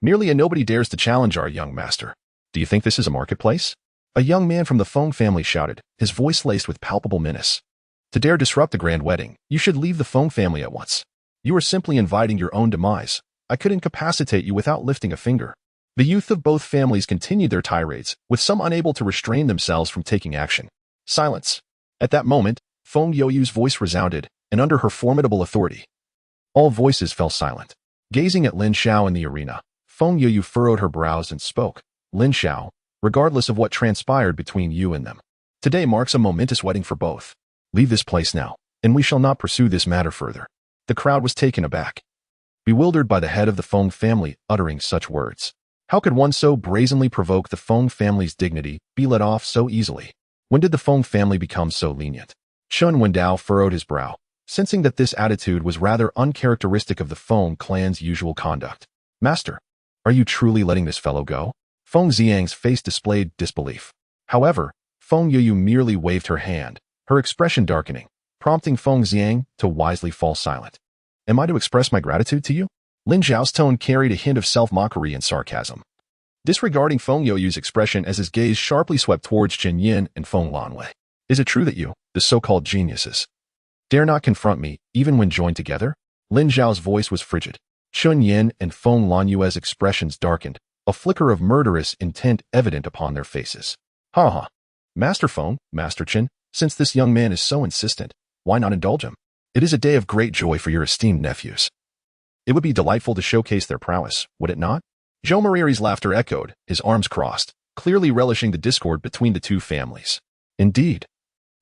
merely a nobody dares to challenge our young master. Do you think this is a marketplace? A young man from the Feng family shouted, his voice laced with palpable menace. To dare disrupt the grand wedding, you should leave the Feng family at once. You are simply inviting your own demise. I could incapacitate you without lifting a finger. The youth of both families continued their tirades, with some unable to restrain themselves from taking action. Silence. At that moment, Feng Youyu's voice resounded, and under her formidable authority, all voices fell silent. Gazing at Lin Xiao in the arena, Feng Youyu furrowed her brows and spoke. Lin Xiao, regardless of what transpired between you and them, today marks a momentous wedding for both. Leave this place now, and we shall not pursue this matter further. The crowd was taken aback, bewildered by the head of the Feng family uttering such words. How could one so brazenly provoke the Feng family's dignity be let off so easily? When did the Feng family become so lenient? Chun Wendao furrowed his brow, sensing that this attitude was rather uncharacteristic of the Feng clan's usual conduct. Master, are you truly letting this fellow go? Feng Xiang's face displayed disbelief. However, Feng Yuyu merely waved her hand, her expression darkening, prompting Feng Xiang to wisely fall silent. Am I to express my gratitude to you? Lin Xiao's tone carried a hint of self-mockery and sarcasm. Disregarding Feng Youyu's expression as his gaze sharply swept towards Chen Yin and Feng Lanwei. Is it true that you, the so-called geniuses, dare not confront me, even when joined together? Lin Xiao's voice was frigid. Chen Yin and Feng Lanwei's expressions darkened, a flicker of murderous intent evident upon their faces. Ha ha. Master Feng, Master Chen, since this young man is so insistent, why not indulge him? It is a day of great joy for your esteemed nephews. It would be delightful to showcase their prowess, would it not? Zhou Mariri's laughter echoed, his arms crossed, clearly relishing the discord between the two families. Indeed.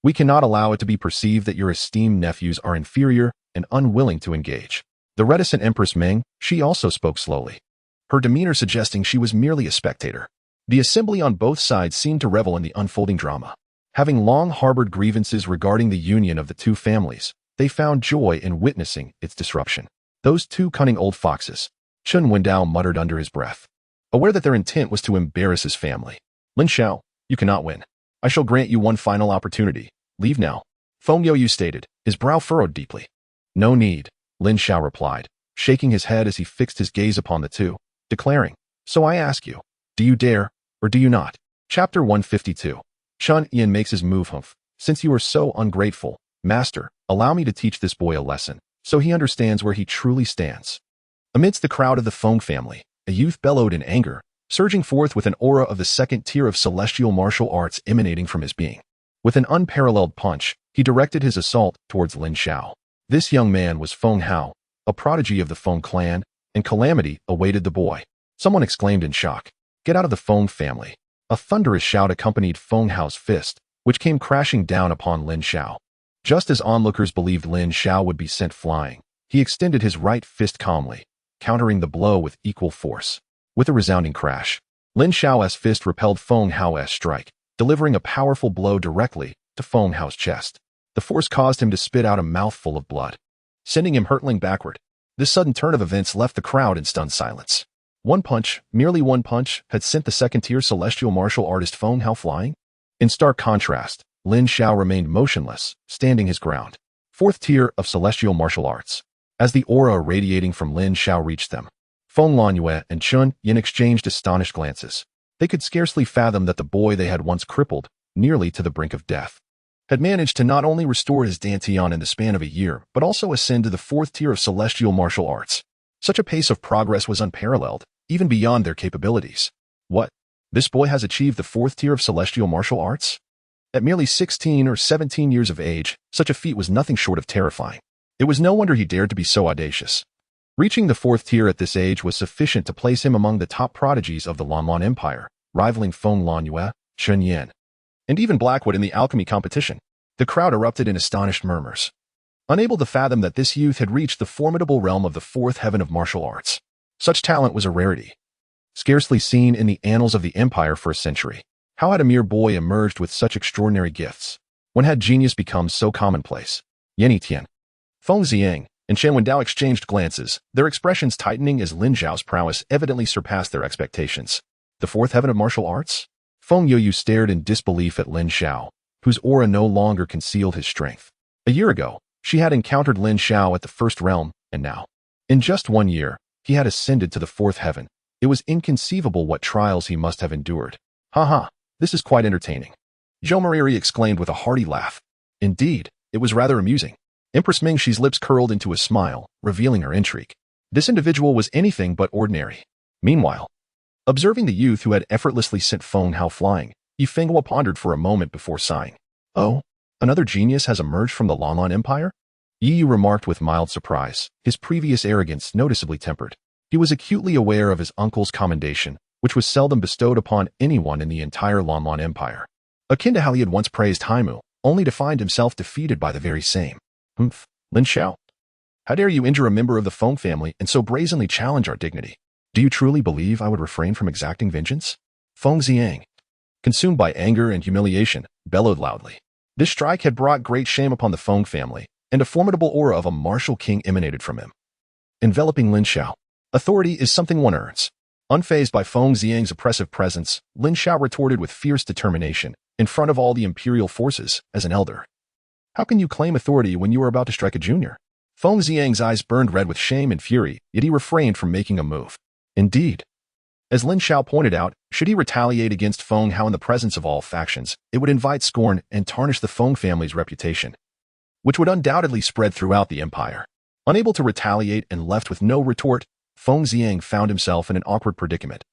We cannot allow it to be perceived that your esteemed nephews are inferior and unwilling to engage. The reticent Empress Ming, she also spoke slowly, her demeanor suggesting she was merely a spectator. The assembly on both sides seemed to revel in the unfolding drama. Having long harbored grievances regarding the union of the two families, they found joy in witnessing its disruption. Those two cunning old foxes, Chun Wendao muttered under his breath, aware that their intent was to embarrass his family. Lin Xiao, you cannot win. I shall grant you one final opportunity. Leave now. Feng Youyu stated, his brow furrowed deeply. No need, Lin Xiao replied, shaking his head as he fixed his gaze upon the two, declaring, so I ask you, do you dare, or do you not? Chapter 152. Chun Yin makes his move. Humph. Since you are so ungrateful, Master, allow me to teach this boy a lesson, so he understands where he truly stands. Amidst the crowd of the Feng family, a youth bellowed in anger, surging forth with an aura of the second tier of celestial martial arts emanating from his being. With an unparalleled punch, he directed his assault towards Lin Xiao. This young man was Feng Hao, a prodigy of the Feng clan, and calamity awaited the boy. Someone exclaimed in shock, "Get out of the Feng family." A thunderous shout accompanied Feng Hao's fist, which came crashing down upon Lin Xiao. Just as onlookers believed Lin Xiao would be sent flying, he extended his right fist calmly, countering the blow with equal force. With a resounding crash, Lin Xiao's fist repelled Feng Hao's strike, delivering a powerful blow directly to Feng Hao's chest. The force caused him to spit out a mouthful of blood, sending him hurtling backward. This sudden turn of events left the crowd in stunned silence. One punch, merely one punch, had sent the second-tier celestial martial artist Feng Hao flying. In stark contrast, Lin Xiao remained motionless, standing his ground. Fourth tier of celestial martial arts. As the aura radiating from Lin Xiao reached them, Feng Lanwei and Chun Yin exchanged astonished glances. They could scarcely fathom that the boy they had once crippled, nearly to the brink of death, had managed to not only restore his dantian in the span of a year, but also ascend to the fourth tier of celestial martial arts. Such a pace of progress was unparalleled, even beyond their capabilities. What? This boy has achieved the fourth tier of celestial martial arts? At merely 16 or 17 years of age, such a feat was nothing short of terrifying. It was no wonder he dared to be so audacious. Reaching the fourth tier at this age was sufficient to place him among the top prodigies of the Lanlan Empire, rivaling Feng Lanwei, Chen Yin, and even Blackwood in the alchemy competition. The crowd erupted in astonished murmurs, unable to fathom that this youth had reached the formidable realm of the fourth heaven of martial arts. Such talent was a rarity, scarcely seen in the annals of the empire for a century. How had a mere boy emerged with such extraordinary gifts? When had genius become so commonplace? Yen Tian, Feng Xiang, and Chen Wendao exchanged glances, their expressions tightening as Lin Xiao's prowess evidently surpassed their expectations. The fourth heaven of martial arts? Feng Youyu stared in disbelief at Lin Xiao, whose aura no longer concealed his strength. A year ago, she had encountered Lin Xiao at the first realm, and now, in just 1 year, he had ascended to the fourth heaven. It was inconceivable what trials he must have endured. Ha ha, this is quite entertaining. Zhou Mariri exclaimed with a hearty laugh. Indeed, it was rather amusing. Empress Mingxi's lips curled into a smile, revealing her intrigue. This individual was anything but ordinary. Meanwhile, observing the youth who had effortlessly sent Feng Hao flying, Yifenghua pondered for a moment before sighing. Oh, another genius has emerged from the Lanlan Empire? Yi Yu remarked with mild surprise, his previous arrogance noticeably tempered. He was acutely aware of his uncle's commendation, which was seldom bestowed upon anyone in the entire Lanlan Empire. Akin to how he had once praised Haimu, only to find himself defeated by the very same. Lin Xiao, how dare you injure a member of the Feng family and so brazenly challenge our dignity? Do you truly believe I would refrain from exacting vengeance? Feng Xiang, consumed by anger and humiliation, bellowed loudly. This strike had brought great shame upon the Feng family, and a formidable aura of a martial king emanated from him. Enveloping Lin Xiao. Authority is something one earns. Unfazed by Feng Xiang's oppressive presence, Lin Xiao retorted with fierce determination, in front of all the imperial forces, as an elder. How can you claim authority when you are about to strike a junior? Feng Xiang's eyes burned red with shame and fury, yet he refrained from making a move. Indeed. As Lin Xiao pointed out, should he retaliate against Feng Hao in the presence of all factions, it would invite scorn and tarnish the Feng family's reputation, which would undoubtedly spread throughout the empire. Unable to retaliate and left with no retort, Feng Xiang found himself in an awkward predicament.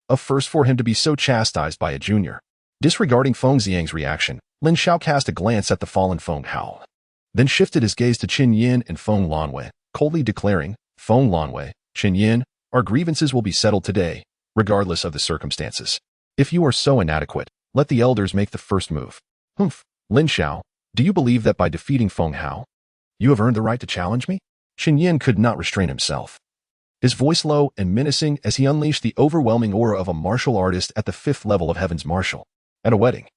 A first for him to be so chastised by a junior. Disregarding Feng Xiang's reaction, Lin Xiao cast a glance at the fallen Feng Hao, then shifted his gaze to Qin Yin and Feng Lanwei, coldly declaring, Feng Lanwei, Qin Yin, our grievances will be settled today, regardless of the circumstances. If you are so inadequate, let the elders make the first move. Humph, Lin Xiao, do you believe that by defeating Feng Hao, you have earned the right to challenge me? Qin Yin could not restrain himself. His voice low and menacing as he unleashed the overwhelming aura of a martial artist at the 5th level of Heaven's Marshal. At a wedding.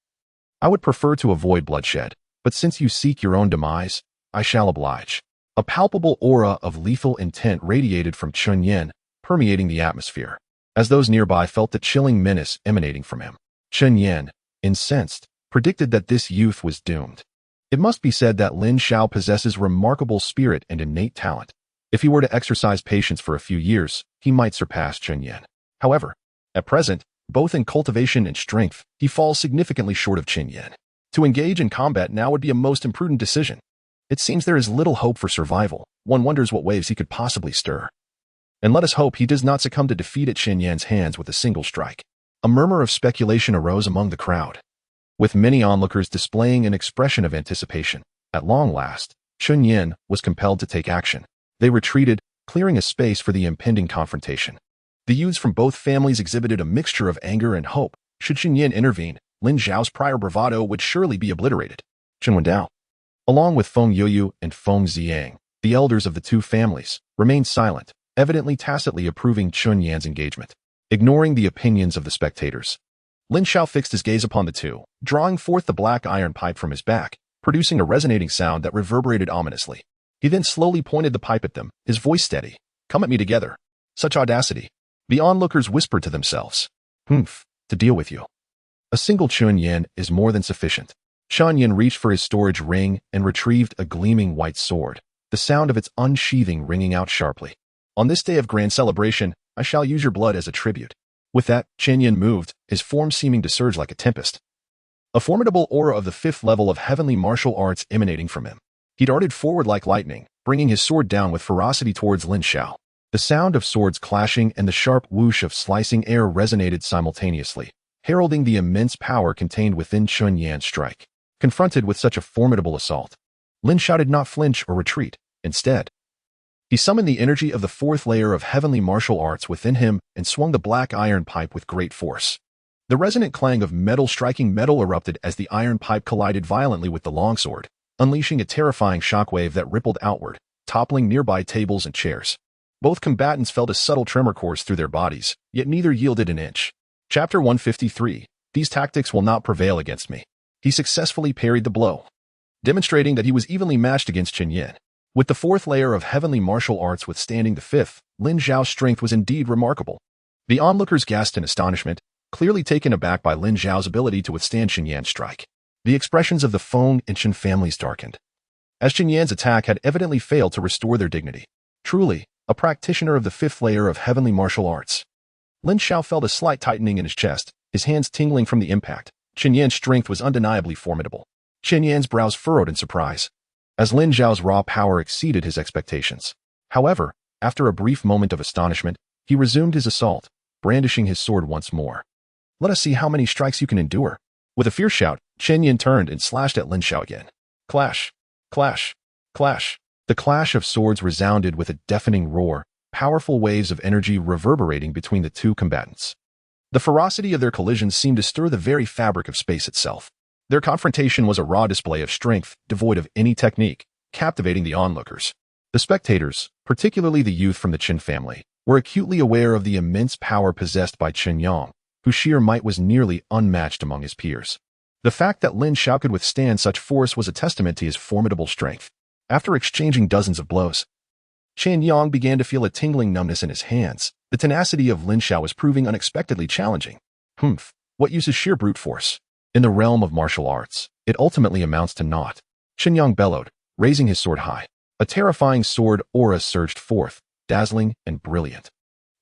I would prefer to avoid bloodshed, but since you seek your own demise, I shall oblige. A palpable aura of lethal intent radiated from Qin Yin, permeating the atmosphere, as those nearby felt the chilling menace emanating from him. Qin Yin, incensed, predicted that this youth was doomed. It must be said that Lin Xiao possesses remarkable spirit and innate talent. If he were to exercise patience for a few years, he might surpass Qin Yin. However, at present, both in cultivation and strength, he falls significantly short of Qin Yin. To engage in combat now would be a most imprudent decision. It seems there is little hope for survival. One wonders what waves he could possibly stir. And let us hope he does not succumb to defeat at Qin Yin's hands with a single strike. A murmur of speculation arose among the crowd, with many onlookers displaying an expression of anticipation. At long last, Qin Yin was compelled to take action. They retreated, clearing a space for the impending confrontation. The youths from both families exhibited a mixture of anger and hope. Should Qin Yin intervene, Lin Xiao's prior bravado would surely be obliterated. Qin Wendao, along with Feng Youyu and Feng Xiang, the elders of the two families, remained silent, evidently tacitly approving Qin Yin's engagement. Ignoring the opinions of the spectators, Lin Xiao fixed his gaze upon the two, drawing forth the black iron pipe from his back, producing a resonating sound that reverberated ominously. He then slowly pointed the pipe at them, his voice steady. Come at me together. Such audacity. The onlookers whispered to themselves. Humph, to deal with you. A single Qin Yin is more than sufficient. Qin Yin reached for his storage ring and retrieved a gleaming white sword, the sound of its unsheathing ringing out sharply. On this day of grand celebration, I shall use your blood as a tribute. With that, Qin Yin moved, his form seeming to surge like a tempest. A formidable aura of the 5th level of heavenly martial arts emanating from him. He darted forward like lightning, bringing his sword down with ferocity towards Lin Xiao. The sound of swords clashing and the sharp whoosh of slicing air resonated simultaneously, heralding the immense power contained within Qin Yin's strike. Confronted with such a formidable assault, Lin Xiao did not flinch or retreat. Instead, he summoned the energy of the 4th layer of heavenly martial arts within him and swung the black iron pipe with great force. The resonant clang of metal striking metal erupted as the iron pipe collided violently with the longsword, unleashing a terrifying shockwave that rippled outward, toppling nearby tables and chairs. Both combatants felt a subtle tremor course through their bodies, yet neither yielded an inch. Chapter 153. These tactics will not prevail against me. He successfully parried the blow, demonstrating that he was evenly matched against Qin Yin. With the 4th layer of heavenly martial arts withstanding the 5th, Lin Xiao's strength was indeed remarkable. The onlookers gasped in astonishment, clearly taken aback by Lin Xiao's ability to withstand Qin Yin's strike. The expressions of the Feng and Qin families darkened, as Qin Yin's attack had evidently failed to restore their dignity. Truly, a practitioner of the 5th layer of heavenly martial arts. Lin Xiao felt a slight tightening in his chest, his hands tingling from the impact. Qin Yin's strength was undeniably formidable. Qin Yin's brows furrowed in surprise, as Lin Xiao's raw power exceeded his expectations. However, after a brief moment of astonishment, he resumed his assault, brandishing his sword once more. Let us see how many strikes you can endure. With a fierce shout, Qin Yin turned and slashed at Lin Xiao again. Clash! Clash! Clash! The clash of swords resounded with a deafening roar, powerful waves of energy reverberating between the two combatants. The ferocity of their collisions seemed to stir the very fabric of space itself. Their confrontation was a raw display of strength, devoid of any technique, captivating the onlookers. The spectators, particularly the youth from the Qin family, were acutely aware of the immense power possessed by Chen Yang, whose sheer might was nearly unmatched among his peers. The fact that Lin Xiao could withstand such force was a testament to his formidable strength. After exchanging dozens of blows, Chen Yang began to feel a tingling numbness in his hands. The tenacity of Lin Xiao was proving unexpectedly challenging. What use is sheer brute force? In the realm of martial arts, it ultimately amounts to naught. Chen Yang bellowed, raising his sword high. A terrifying sword aura surged forth, dazzling and brilliant,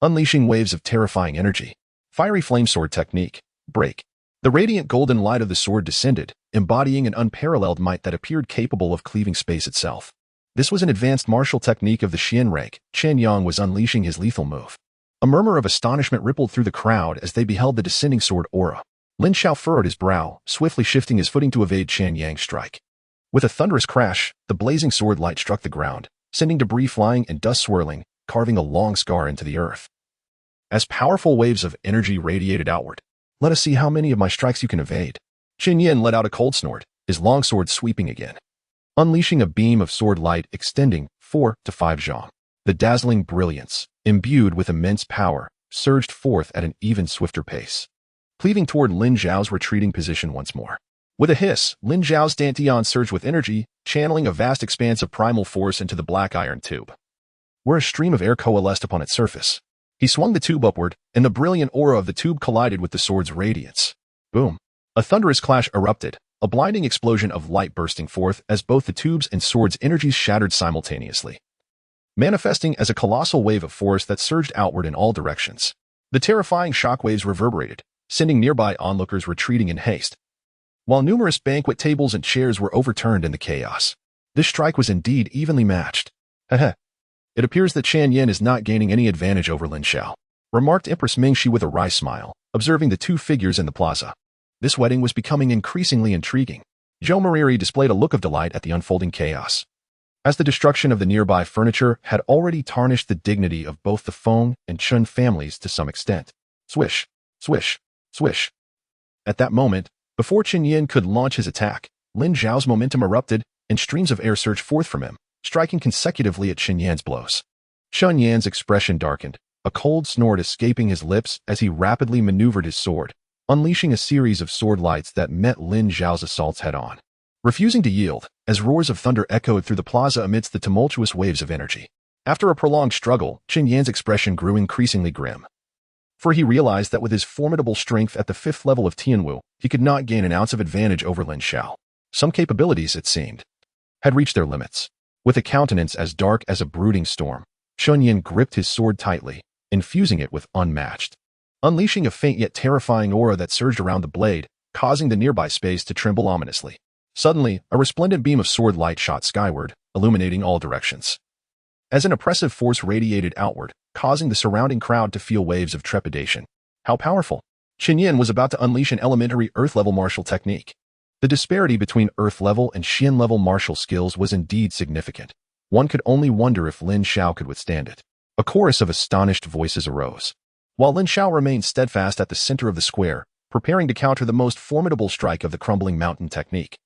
unleashing waves of terrifying energy. Fiery flame sword technique. Break. The radiant golden light of the sword descended, embodying an unparalleled might that appeared capable of cleaving space itself. This was an advanced martial technique of the Xian rank. Chen Yang was unleashing his lethal move. A murmur of astonishment rippled through the crowd as they beheld the descending sword aura. Lin Xiao furrowed his brow, swiftly shifting his footing to evade Chen Yang's strike. With a thunderous crash, the blazing sword light struck the ground, sending debris flying and dust swirling, carving a long scar into the earth. As powerful waves of energy radiated outward, let us see how many of my strikes you can evade. Chen Yin let out a cold snort, his long sword sweeping again, unleashing a beam of sword light extending 4 to 5 zhang. The dazzling brilliance, imbued with immense power, surged forth at an even swifter pace, cleaving toward Lin Xiao's retreating position once more. With a hiss, Lin Xiao's dantian surged with energy, channeling a vast expanse of primal force into the black iron tube, where a stream of air coalesced upon its surface. He swung the tube upward, and the brilliant aura of the tube collided with the sword's radiance. Boom! A thunderous clash erupted, a blinding explosion of light bursting forth as both the tube's and sword's energies shattered simultaneously, manifesting as a colossal wave of force that surged outward in all directions. The terrifying shockwaves reverberated, sending nearby onlookers retreating in haste, while numerous banquet tables and chairs were overturned in the chaos. This strike was indeed evenly matched. It appears that Chen Yin is not gaining any advantage over Lin Xiao, remarked Empress Mingxi with a wry smile, observing the two figures in the plaza. This wedding was becoming increasingly intriguing. Zhou Mariri displayed a look of delight at the unfolding chaos, as the destruction of the nearby furniture had already tarnished the dignity of both the Feng and Chen families to some extent. Swish, swish, swish. At that moment, before Chen Yin could launch his attack, Lin Xiao's momentum erupted, and streams of air surged forth from him, striking consecutively at Chen Yan's blows. Chen Yan's expression darkened, a cold snort escaping his lips as he rapidly maneuvered his sword, unleashing a series of sword lights that met Lin Xiao's assaults head-on, refusing to yield, as roars of thunder echoed through the plaza amidst the tumultuous waves of energy. After a prolonged struggle, Chen Yan's expression grew increasingly grim, for he realized that with his formidable strength at the 5th level of Tianwu, he could not gain an ounce of advantage over Lin Xiao. Some capabilities, it seemed, had reached their limits. With a countenance as dark as a brooding storm, Chen Yin gripped his sword tightly, infusing it with unmatched, unleashing a faint yet terrifying aura that surged around the blade, causing the nearby space to tremble ominously. Suddenly, a resplendent beam of sword light shot skyward, illuminating all directions, as an oppressive force radiated outward, causing the surrounding crowd to feel waves of trepidation. How powerful! Chen Yin was about to unleash an elementary Earth-level martial technique. The disparity between Earth-level and Xian-level martial skills was indeed significant. One could only wonder if Lin Xiao could withstand it. A chorus of astonished voices arose, while Lin Xiao remained steadfast at the center of the square, preparing to counter the most formidable strike of the crumbling mountain technique.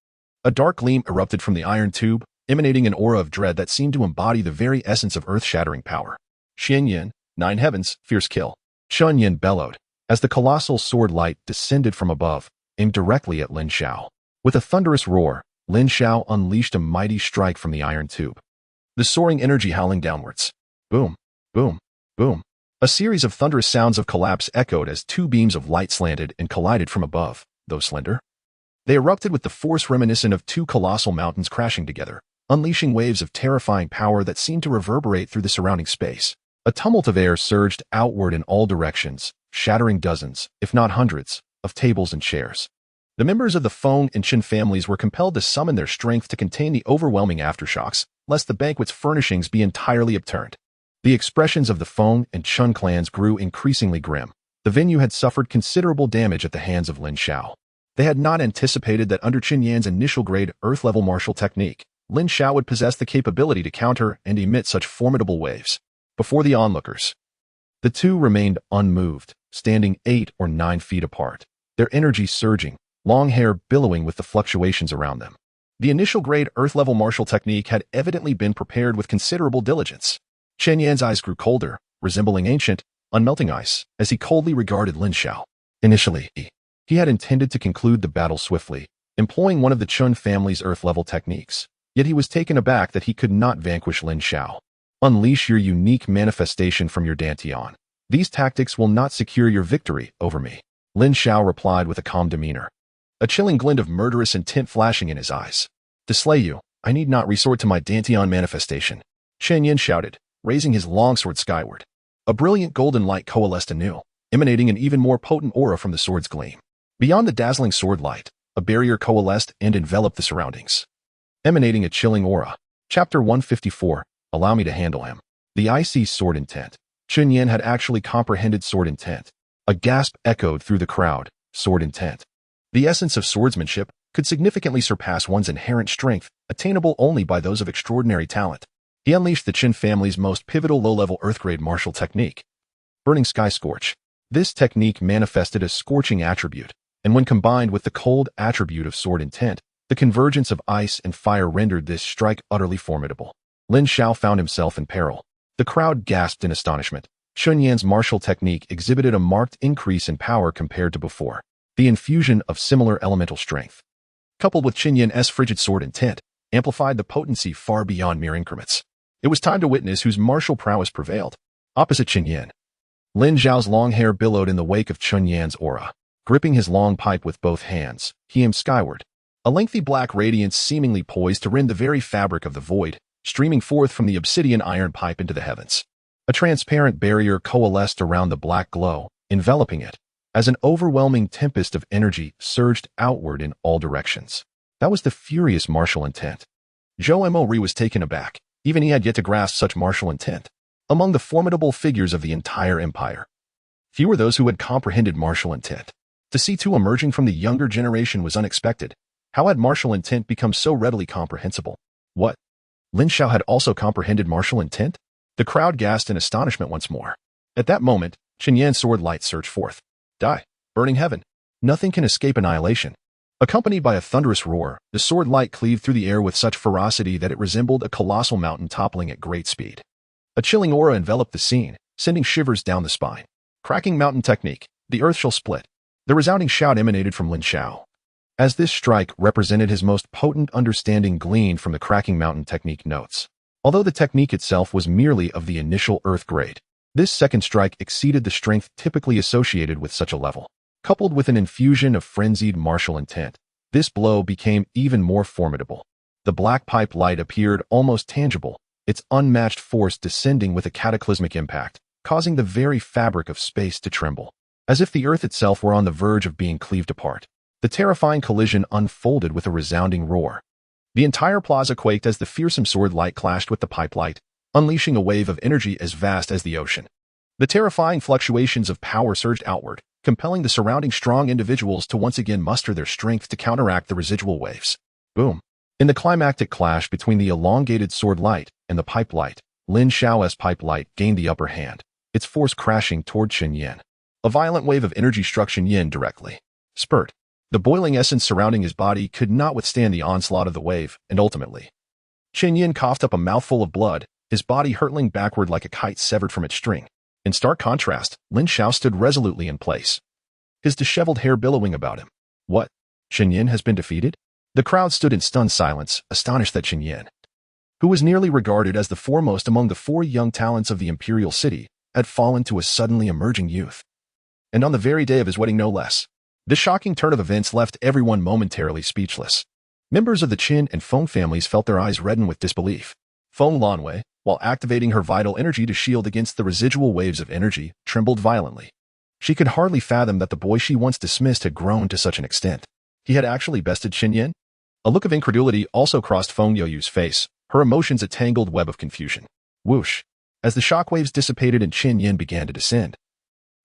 A dark gleam erupted from the iron tube, emanating an aura of dread that seemed to embody the very essence of earth-shattering power. Xian Yin, 9 heavens, fierce kill. Chen Yin bellowed, as the colossal sword light descended from above, aimed directly at Lin Xiao. With a thunderous roar, Lin Xiao unleashed a mighty strike from the iron tube, the soaring energy howling downwards. Boom, boom, boom. A series of thunderous sounds of collapse echoed as two beams of light slanted and collided from above, though slender. They erupted with the force reminiscent of two colossal mountains crashing together, unleashing waves of terrifying power that seemed to reverberate through the surrounding space. A tumult of air surged outward in all directions, shattering dozens, if not hundreds, of tables and chairs. The members of the Feng and Chen families were compelled to summon their strength to contain the overwhelming aftershocks, lest the banquet's furnishings be entirely upturned. The expressions of the Feng and Chen clans grew increasingly grim. The venue had suffered considerable damage at the hands of Lin Xiao. They had not anticipated that under Chen Yan's initial-grade Earth-level martial technique, Lin Xiao would possess the capability to counter and emit such formidable waves. Before the onlookers, the two remained unmoved, standing 8 or 9 feet apart, their energy surging, long hair billowing with the fluctuations around them. The initial-grade Earth-level martial technique had evidently been prepared with considerable diligence. Chen Yan's eyes grew colder, resembling ancient, unmelting ice, as he coldly regarded Lin Xiao. Initially, he had intended to conclude the battle swiftly, employing one of the Chun family's earth-level techniques. Yet he was taken aback that he could not vanquish Lin Xiao. Unleash your unique manifestation from your dantian. These tactics will not secure your victory over me. Lin Xiao replied with a calm demeanor, a chilling glint of murderous intent flashing in his eyes. To slay you, I need not resort to my dantian manifestation. Chen Yin shouted, raising his longsword skyward. A brilliant golden light coalesced anew, emanating an even more potent aura from the sword's gleam. Beyond the dazzling sword light, a barrier coalesced and enveloped the surroundings, emanating a chilling aura. Chapter 154, Allow me to handle him. The icy sword intent. Chen Yin had actually comprehended sword intent. A gasp echoed through the crowd. Sword intent. The essence of swordsmanship could significantly surpass one's inherent strength, attainable only by those of extraordinary talent. He unleashed the Qin family's most pivotal low-level earth-grade martial technique, Burning Sky Scorch. This technique manifested a scorching attribute, and when combined with the cold attribute of sword intent, the convergence of ice and fire rendered this strike utterly formidable. Lin Xiao found himself in peril. The crowd gasped in astonishment. Chen Yan's martial technique exhibited a marked increase in power compared to before. The infusion of similar elemental strength, coupled with Chen Yan's frigid sword intent, amplified the potency far beyond mere increments. It was time to witness whose martial prowess prevailed. Opposite Chen Yan, Lin Xiao's long hair billowed in the wake of Chen Yan's aura. Gripping his long pipe with both hands, he aimed skyward. A lengthy black radiance seemingly poised to rend the very fabric of the void, streaming forth from the obsidian iron pipe into the heavens. A transparent barrier coalesced around the black glow, enveloping it, as an overwhelming tempest of energy surged outward in all directions. That was the furious martial intent. Zhou Mori was taken aback. Even he had yet to grasp such martial intent. Among the formidable figures of the entire empire, few were those who had comprehended martial intent. To see two emerging from the younger generation was unexpected. How had martial intent become so readily comprehensible? What? Lin Xiao had also comprehended martial intent? The crowd gasped in astonishment once more. At that moment, Chen Yan's sword light surged forth. Die, burning heaven. Nothing can escape annihilation. Accompanied by a thunderous roar, the sword light cleaved through the air with such ferocity that it resembled a colossal mountain toppling at great speed. A chilling aura enveloped the scene, sending shivers down the spine. Cracking mountain technique. The earth shall split. The resounding shout emanated from Lin Xiao, as this strike represented his most potent understanding gleaned from the cracking mountain technique notes. Although the technique itself was merely of the initial earth grade, this second strike exceeded the strength typically associated with such a level. Coupled with an infusion of frenzied martial intent, this blow became even more formidable. The black pipe light appeared almost tangible, its unmatched force descending with a cataclysmic impact, causing the very fabric of space to tremble. As if the earth itself were on the verge of being cleaved apart. The terrifying collision unfolded with a resounding roar. The entire plaza quaked as the fearsome sword light clashed with the pipe light, unleashing a wave of energy as vast as the ocean. The terrifying fluctuations of power surged outward, compelling the surrounding strong individuals to once again muster their strength to counteract the residual waves. Boom. In the climactic clash between the elongated sword light and the pipe light, Lin Xiao's pipe light gained the upper hand, its force crashing toward Chen Yan. A violent wave of energy struck Chen Yan directly. Spurt. The boiling essence surrounding his body could not withstand the onslaught of the wave, and ultimately, Chen Yan coughed up a mouthful of blood, his body hurtling backward like a kite severed from its string. In stark contrast, Lin Xiao stood resolutely in place, his disheveled hair billowing about him. What? Chen Yan has been defeated? The crowd stood in stunned silence, astonished that Chen Yan, who was nearly regarded as the foremost among the 4 young talents of the imperial city, had fallen to a suddenly emerging youth. And on the very day of his wedding no less. This shocking turn of events left everyone momentarily speechless. Members of the Qin and Feng families felt their eyes redden with disbelief. Feng Lanwei, while activating her vital energy to shield against the residual waves of energy, trembled violently. She could hardly fathom that the boy she once dismissed had grown to such an extent. He had actually bested Chen Yan? A look of incredulity also crossed Feng Youyu's face, her emotions a tangled web of confusion. Whoosh. As the shockwaves dissipated and Chen Yan began to descend,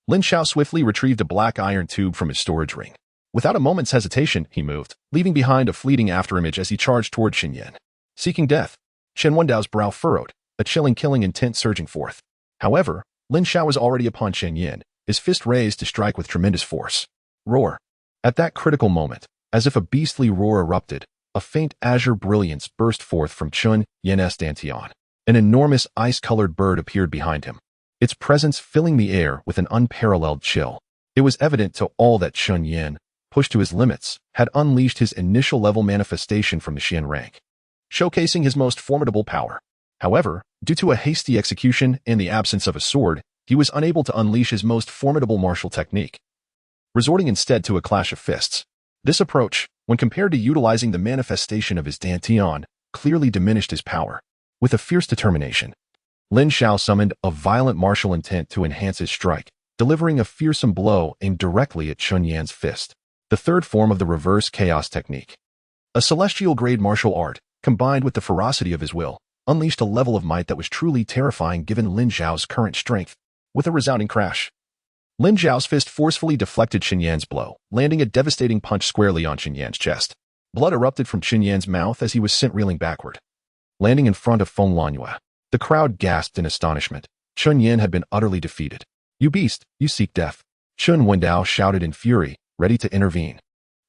Lin Xiao swiftly retrieved a black iron tube from his storage ring. Without a moment's hesitation, he moved, leaving behind a fleeting afterimage as he charged toward Chen Yan. Seeking death, Chen Wendao's brow furrowed, a chilling killing intent surging forth. However, Lin Xiao was already upon Chen Yan, his fist raised to strike with tremendous force. Roar. At that critical moment, as if a beastly roar erupted, a faint azure brilliance burst forth from Chen Yan's dantian. An enormous ice-colored bird appeared behind him. its presence filling the air with an unparalleled chill. It was evident to all that Chun Yin, pushed to his limits, had unleashed his initial level manifestation from the Xian rank, showcasing his most formidable power. However, due to a hasty execution and the absence of a sword, he was unable to unleash his most formidable martial technique, resorting instead to a clash of fists. This approach, when compared to utilizing the manifestation of his dantian, clearly diminished his power. With a fierce determination, Lin Xiao summoned a violent martial intent to enhance his strike, delivering a fearsome blow aimed directly at Chun Yan's fist. The third form of the reverse chaos technique, a celestial-grade martial art, combined with the ferocity of his will, unleashed a level of might that was truly terrifying given Lin Xiao's current strength. With a resounding crash, Lin Xiao's fist forcefully deflected Qin Yan's blow, landing a devastating punch squarely on Qin Yan's chest. Blood erupted from Qin Yan's mouth as he was sent reeling backward, landing in front of Feng Lanyue. The crowd gasped in astonishment. Chun Yan had been utterly defeated. "You beast, you seek death," Chun Wendao shouted in fury, ready to intervene.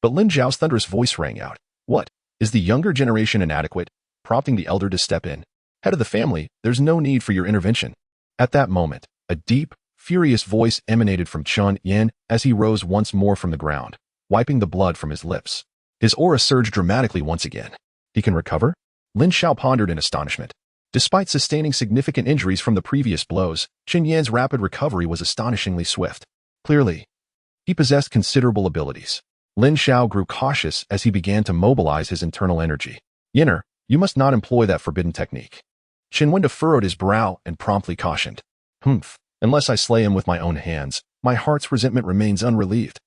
But Lin Xiao's thunderous voice rang out. "What? Is the younger generation inadequate?" prompting the elder to step in. "Head of the family, there's no need for your intervention." At that moment, a deep, furious voice emanated from Chun Yan as he rose once more from the ground, wiping the blood from his lips. His aura surged dramatically once again. "He can recover?" Lin Xiao pondered in astonishment. Despite sustaining significant injuries from the previous blows, Qin Yan's rapid recovery was astonishingly swift. Clearly, he possessed considerable abilities. Lin Xiao grew cautious as he began to mobilize his internal energy. "Yinner, you must not employ that forbidden technique." Qin Wenda furrowed his brow and promptly cautioned. Unless I slay him with my own hands, my heart's resentment remains unrelieved."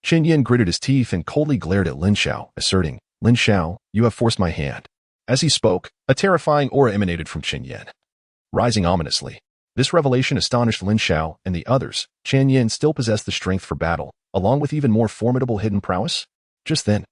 Qin Yin gritted his teeth and coldly glared at Lin Xiao, asserting, "Lin Xiao, you have forced my hand." As he spoke, a terrifying aura emanated from Qin Yin, rising ominously. This revelation astonished Lin Xiao and the others. Qin Yin still possessed the strength for battle, along with even more formidable hidden prowess. Just then,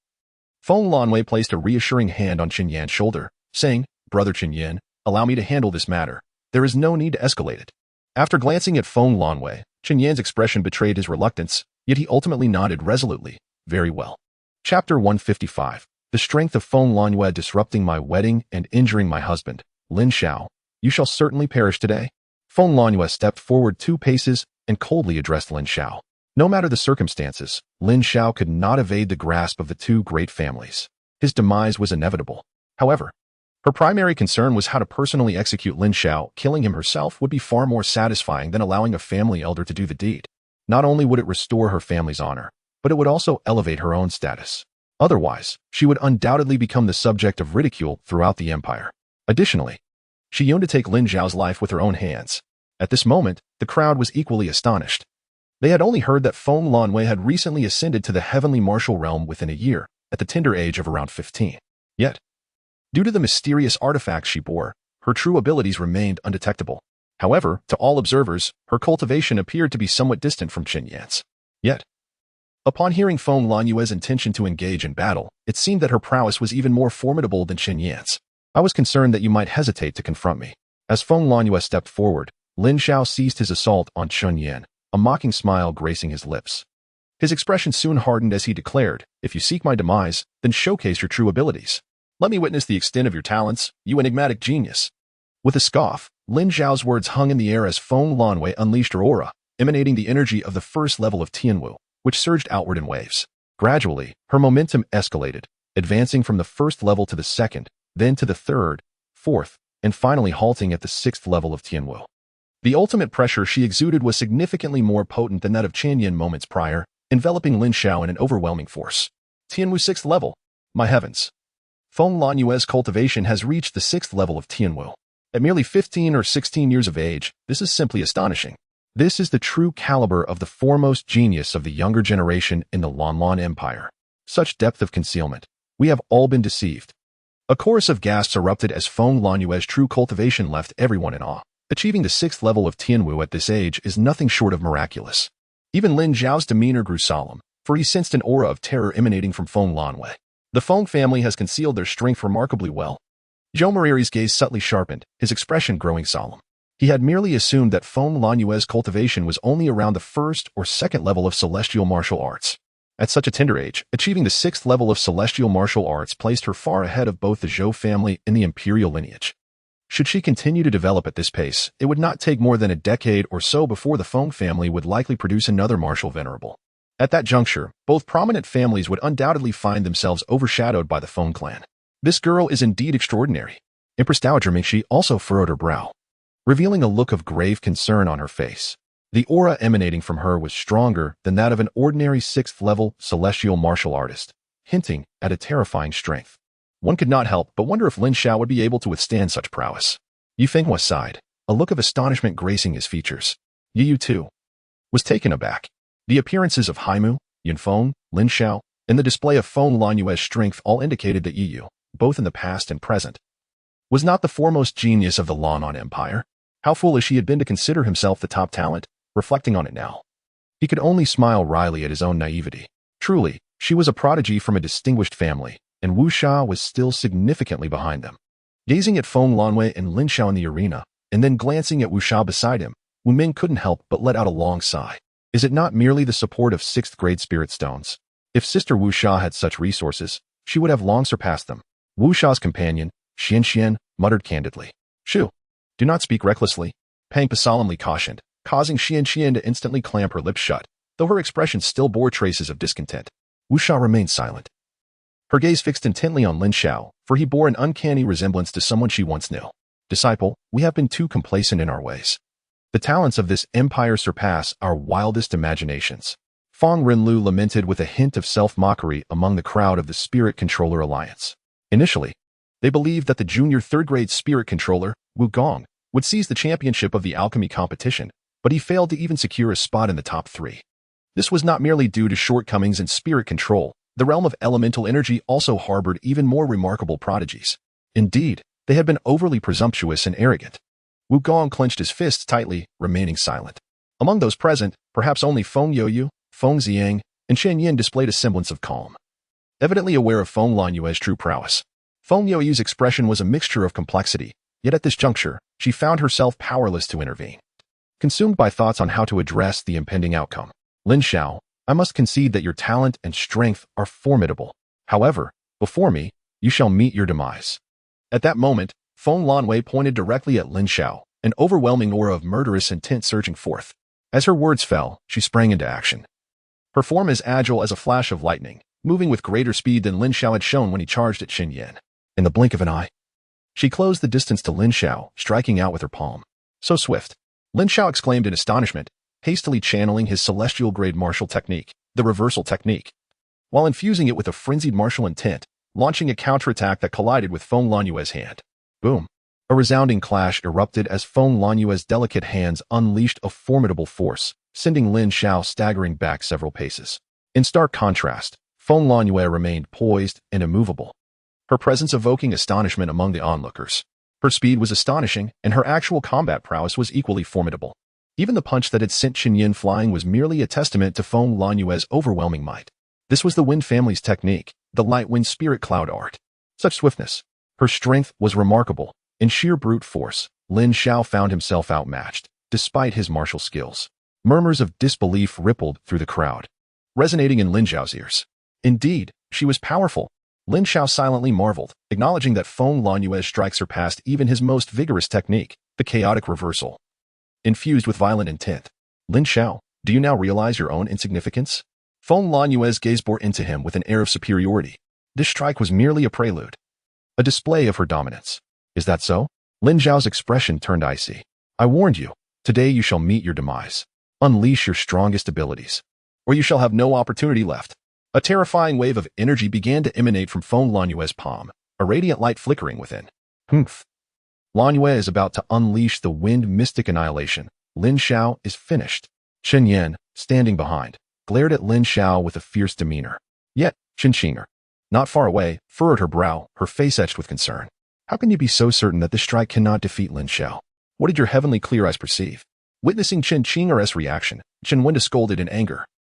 Feng Lanwei placed a reassuring hand on Qin Yan's shoulder, saying, "Brother Qin Yin, allow me to handle this matter. There is no need to escalate it." After glancing at Feng Lanwei, Qin Yan's expression betrayed his reluctance, yet he ultimately nodded resolutely. "Very well." Chapter 155. The strength of Feng Lanwei disrupting my wedding and injuring my husband. Lin Xiao, you shall certainly perish today. Feng Lanwei stepped forward 2 paces and coldly addressed Lin Xiao. No matter the circumstances, Lin Xiao could not evade the grasp of the 2 great families. His demise was inevitable. However, her primary concern was how to personally execute Lin Xiao. Killing him herself would be far more satisfying than allowing a family elder to do the deed. Not only would it restore her family's honor, but it would also elevate her own status. Otherwise, she would undoubtedly become the subject of ridicule throughout the empire. Additionally, she yearned to take Lin Xiao's life with her own hands. At this moment, the crowd was equally astonished. They had only heard that Feng Lanwei had recently ascended to the heavenly martial realm within a year, at the tender age of around 15. Yet, due to the mysterious artifacts she bore, her true abilities remained undetectable. However, to all observers, her cultivation appeared to be somewhat distant from Qin Yan's. Yet, upon hearing Feng Lanyue's intention to engage in battle, it seemed that her prowess was even more formidable than Qin Yan's. "I was concerned that you might hesitate to confront me." As Feng Lanyue stepped forward, Lin Xiao ceased his assault on Chun Yan, a mocking smile gracing his lips. His expression soon hardened as he declared, "If you seek my demise, then showcase your true abilities. Let me witness the extent of your talents, you enigmatic genius." With a scoff, Lin Xiao's words hung in the air as Feng Lanwei unleashed her aura, emanating the energy of the first level of Tianwu, which surged outward in waves. Gradually, her momentum escalated, advancing from the first level to the second, then to the third, fourth, and finally halting at the 6th level of Tianwu. The ultimate pressure she exuded was significantly more potent than that of Chanyin moments prior, enveloping Lin Xiao in an overwhelming force. Tianwu 6th level. My heavens. Feng Lanyue's cultivation has reached the 6th level of Tianwu. At merely 15 or 16 years of age, this is simply astonishing. This is the true caliber of the foremost genius of the younger generation in the Lanlan Empire. Such depth of concealment. We have all been deceived. A chorus of gasps erupted as Feng Lanyue's true cultivation left everyone in awe. Achieving the 6th level of Tianwu at this age is nothing short of miraculous. Even Lin Xiao's demeanor grew solemn, for he sensed an aura of terror emanating from Feng Lanwei. The Feng family has concealed their strength remarkably well. Zhou Moriri's gaze subtly sharpened, his expression growing solemn. He had merely assumed that Feng Lanyue's cultivation was only around the 1st or 2nd level of celestial martial arts. At such a tender age, achieving the 6th level of celestial martial arts placed her far ahead of both the Zhou family and the imperial lineage. Should she continue to develop at this pace, it would not take more than a decade or so before the Feng family would likely produce another martial venerable. At that juncture, both prominent families would undoubtedly find themselves overshadowed by the Feng clan. This girl is indeed extraordinary. Empress Dowager Mingxi also furrowed her brow, revealing a look of grave concern on her face. The aura emanating from her was stronger than that of an ordinary 6th-level celestial martial artist, hinting at a terrifying strength. One could not help but wonder if Lin Xiao would be able to withstand such prowess. Yu Fenghua sighed, a look of astonishment gracing his features. Yu, too, was taken aback. The appearances of Haimu, Yunfeng, Lin Xiao, and the display of Feng Lanyue's strength all indicated that Yu, both in the past and present, was not the foremost genius of the Lan'an Empire. How foolish he had been to consider himself the top talent, reflecting on it now. He could only smile wryly at his own naivety. Truly, she was a prodigy from a distinguished family, and Wu Sha was still significantly behind them. Gazing at Feng Lanwei and Lin Xiao in the arena, and then glancing at Wu Sha beside him, Wu Ming couldn't help but let out a long sigh. Is it not merely the support of 6th-grade spirit stones? If Sister Wu Sha had such resources, she would have long surpassed them. Wu Sha's companion, Xian Xian, muttered candidly. Shu, do not speak recklessly, Pang Pa solemnly cautioned, causing Xian Xian to instantly clamp her lips shut, though her expression still bore traces of discontent. Wu Sha remained silent, her gaze fixed intently on Lin Xiao, for he bore an uncanny resemblance to someone she once knew. Disciple, we have been too complacent in our ways. The talents of this empire surpass our wildest imaginations. Feng Rinlu lamented with a hint of self-mockery among the crowd of the Spirit Controller Alliance. Initially, they believed that the junior 3rd-grade Spirit Controller, Wu Gong, would seize the championship of the alchemy competition, but he failed to even secure a spot in the top 3. This was not merely due to shortcomings in spirit control. The realm of elemental energy also harbored even more remarkable prodigies. Indeed, they had been overly presumptuous and arrogant. Wu Gong clenched his fists tightly, remaining silent. Among those present, perhaps only Feng Youyu, Feng Xiang, and Shen Yin displayed a semblance of calm, evidently aware of Feng Lanyue's true prowess. Feng Youyu's expression was a mixture of complexity, yet at this juncture, she found herself powerless to intervene. Consumed by thoughts on how to address the impending outcome, Lin Xiao, I must concede that your talent and strength are formidable. However, before me, you shall meet your demise. At that moment, Feng Lanwei pointed directly at Lin Xiao, an overwhelming aura of murderous intent surging forth. As her words fell, she sprang into action. Her form as agile as a flash of lightning, moving with greater speed than Lin Xiao had shown when he charged at Xin Yan. In the blink of an eye, she closed the distance to Lin Xiao, striking out with her palm. So swift. Lin Xiao exclaimed in astonishment, hastily channeling his celestial-grade martial technique, the reversal technique, while infusing it with a frenzied martial intent, launching a counterattack that collided with Feng Lanyue's hand. Boom! A resounding clash erupted as Feng Lanyue's delicate hands unleashed a formidable force, sending Lin Xiao staggering back several paces. In stark contrast, Feng Lanyue remained poised and immovable, her presence evoking astonishment among the onlookers. Her speed was astonishing, and her actual combat prowess was equally formidable. Even the punch that had sent Xin Yin flying was merely a testament to Feng Lanyue's overwhelming might. This was the Wind family's technique, the light wind spirit cloud art. Such swiftness. Her strength was remarkable. In sheer brute force, Lin Xiao found himself outmatched, despite his martial skills. Murmurs of disbelief rippled through the crowd, resonating in Lin Xiao's ears. Indeed, she was powerful. Lin Xiao silently marveled, acknowledging that Feng Lanyue's strike surpassed even his most vigorous technique, the chaotic reversal, infused with violent intent. Lin Xiao, do you now realize your own insignificance? Feng Lanyue's gaze bore into him with an air of superiority. This strike was merely a prelude, a display of her dominance. Is that so? Lin Xiao's expression turned icy. I warned you. Today you shall meet your demise. Unleash your strongest abilities, or you shall have no opportunity left. A terrifying wave of energy began to emanate from Feng Lanyue's palm, a radiant light flickering within. Humph. Lanyue is about to unleash the wind mystic annihilation. Lin Xiao is finished. Chen Yan, standing behind, glared at Lin Xiao with a fierce demeanor. Yet, Chen Xinger, not far away, furrowed her brow, her face etched with concern. How can you be so certain that this strike cannot defeat Lin Xiao? What did your heavenly clear eyes perceive? Witnessing Chen Qinger's reaction, Chen Wenda scolded in anger.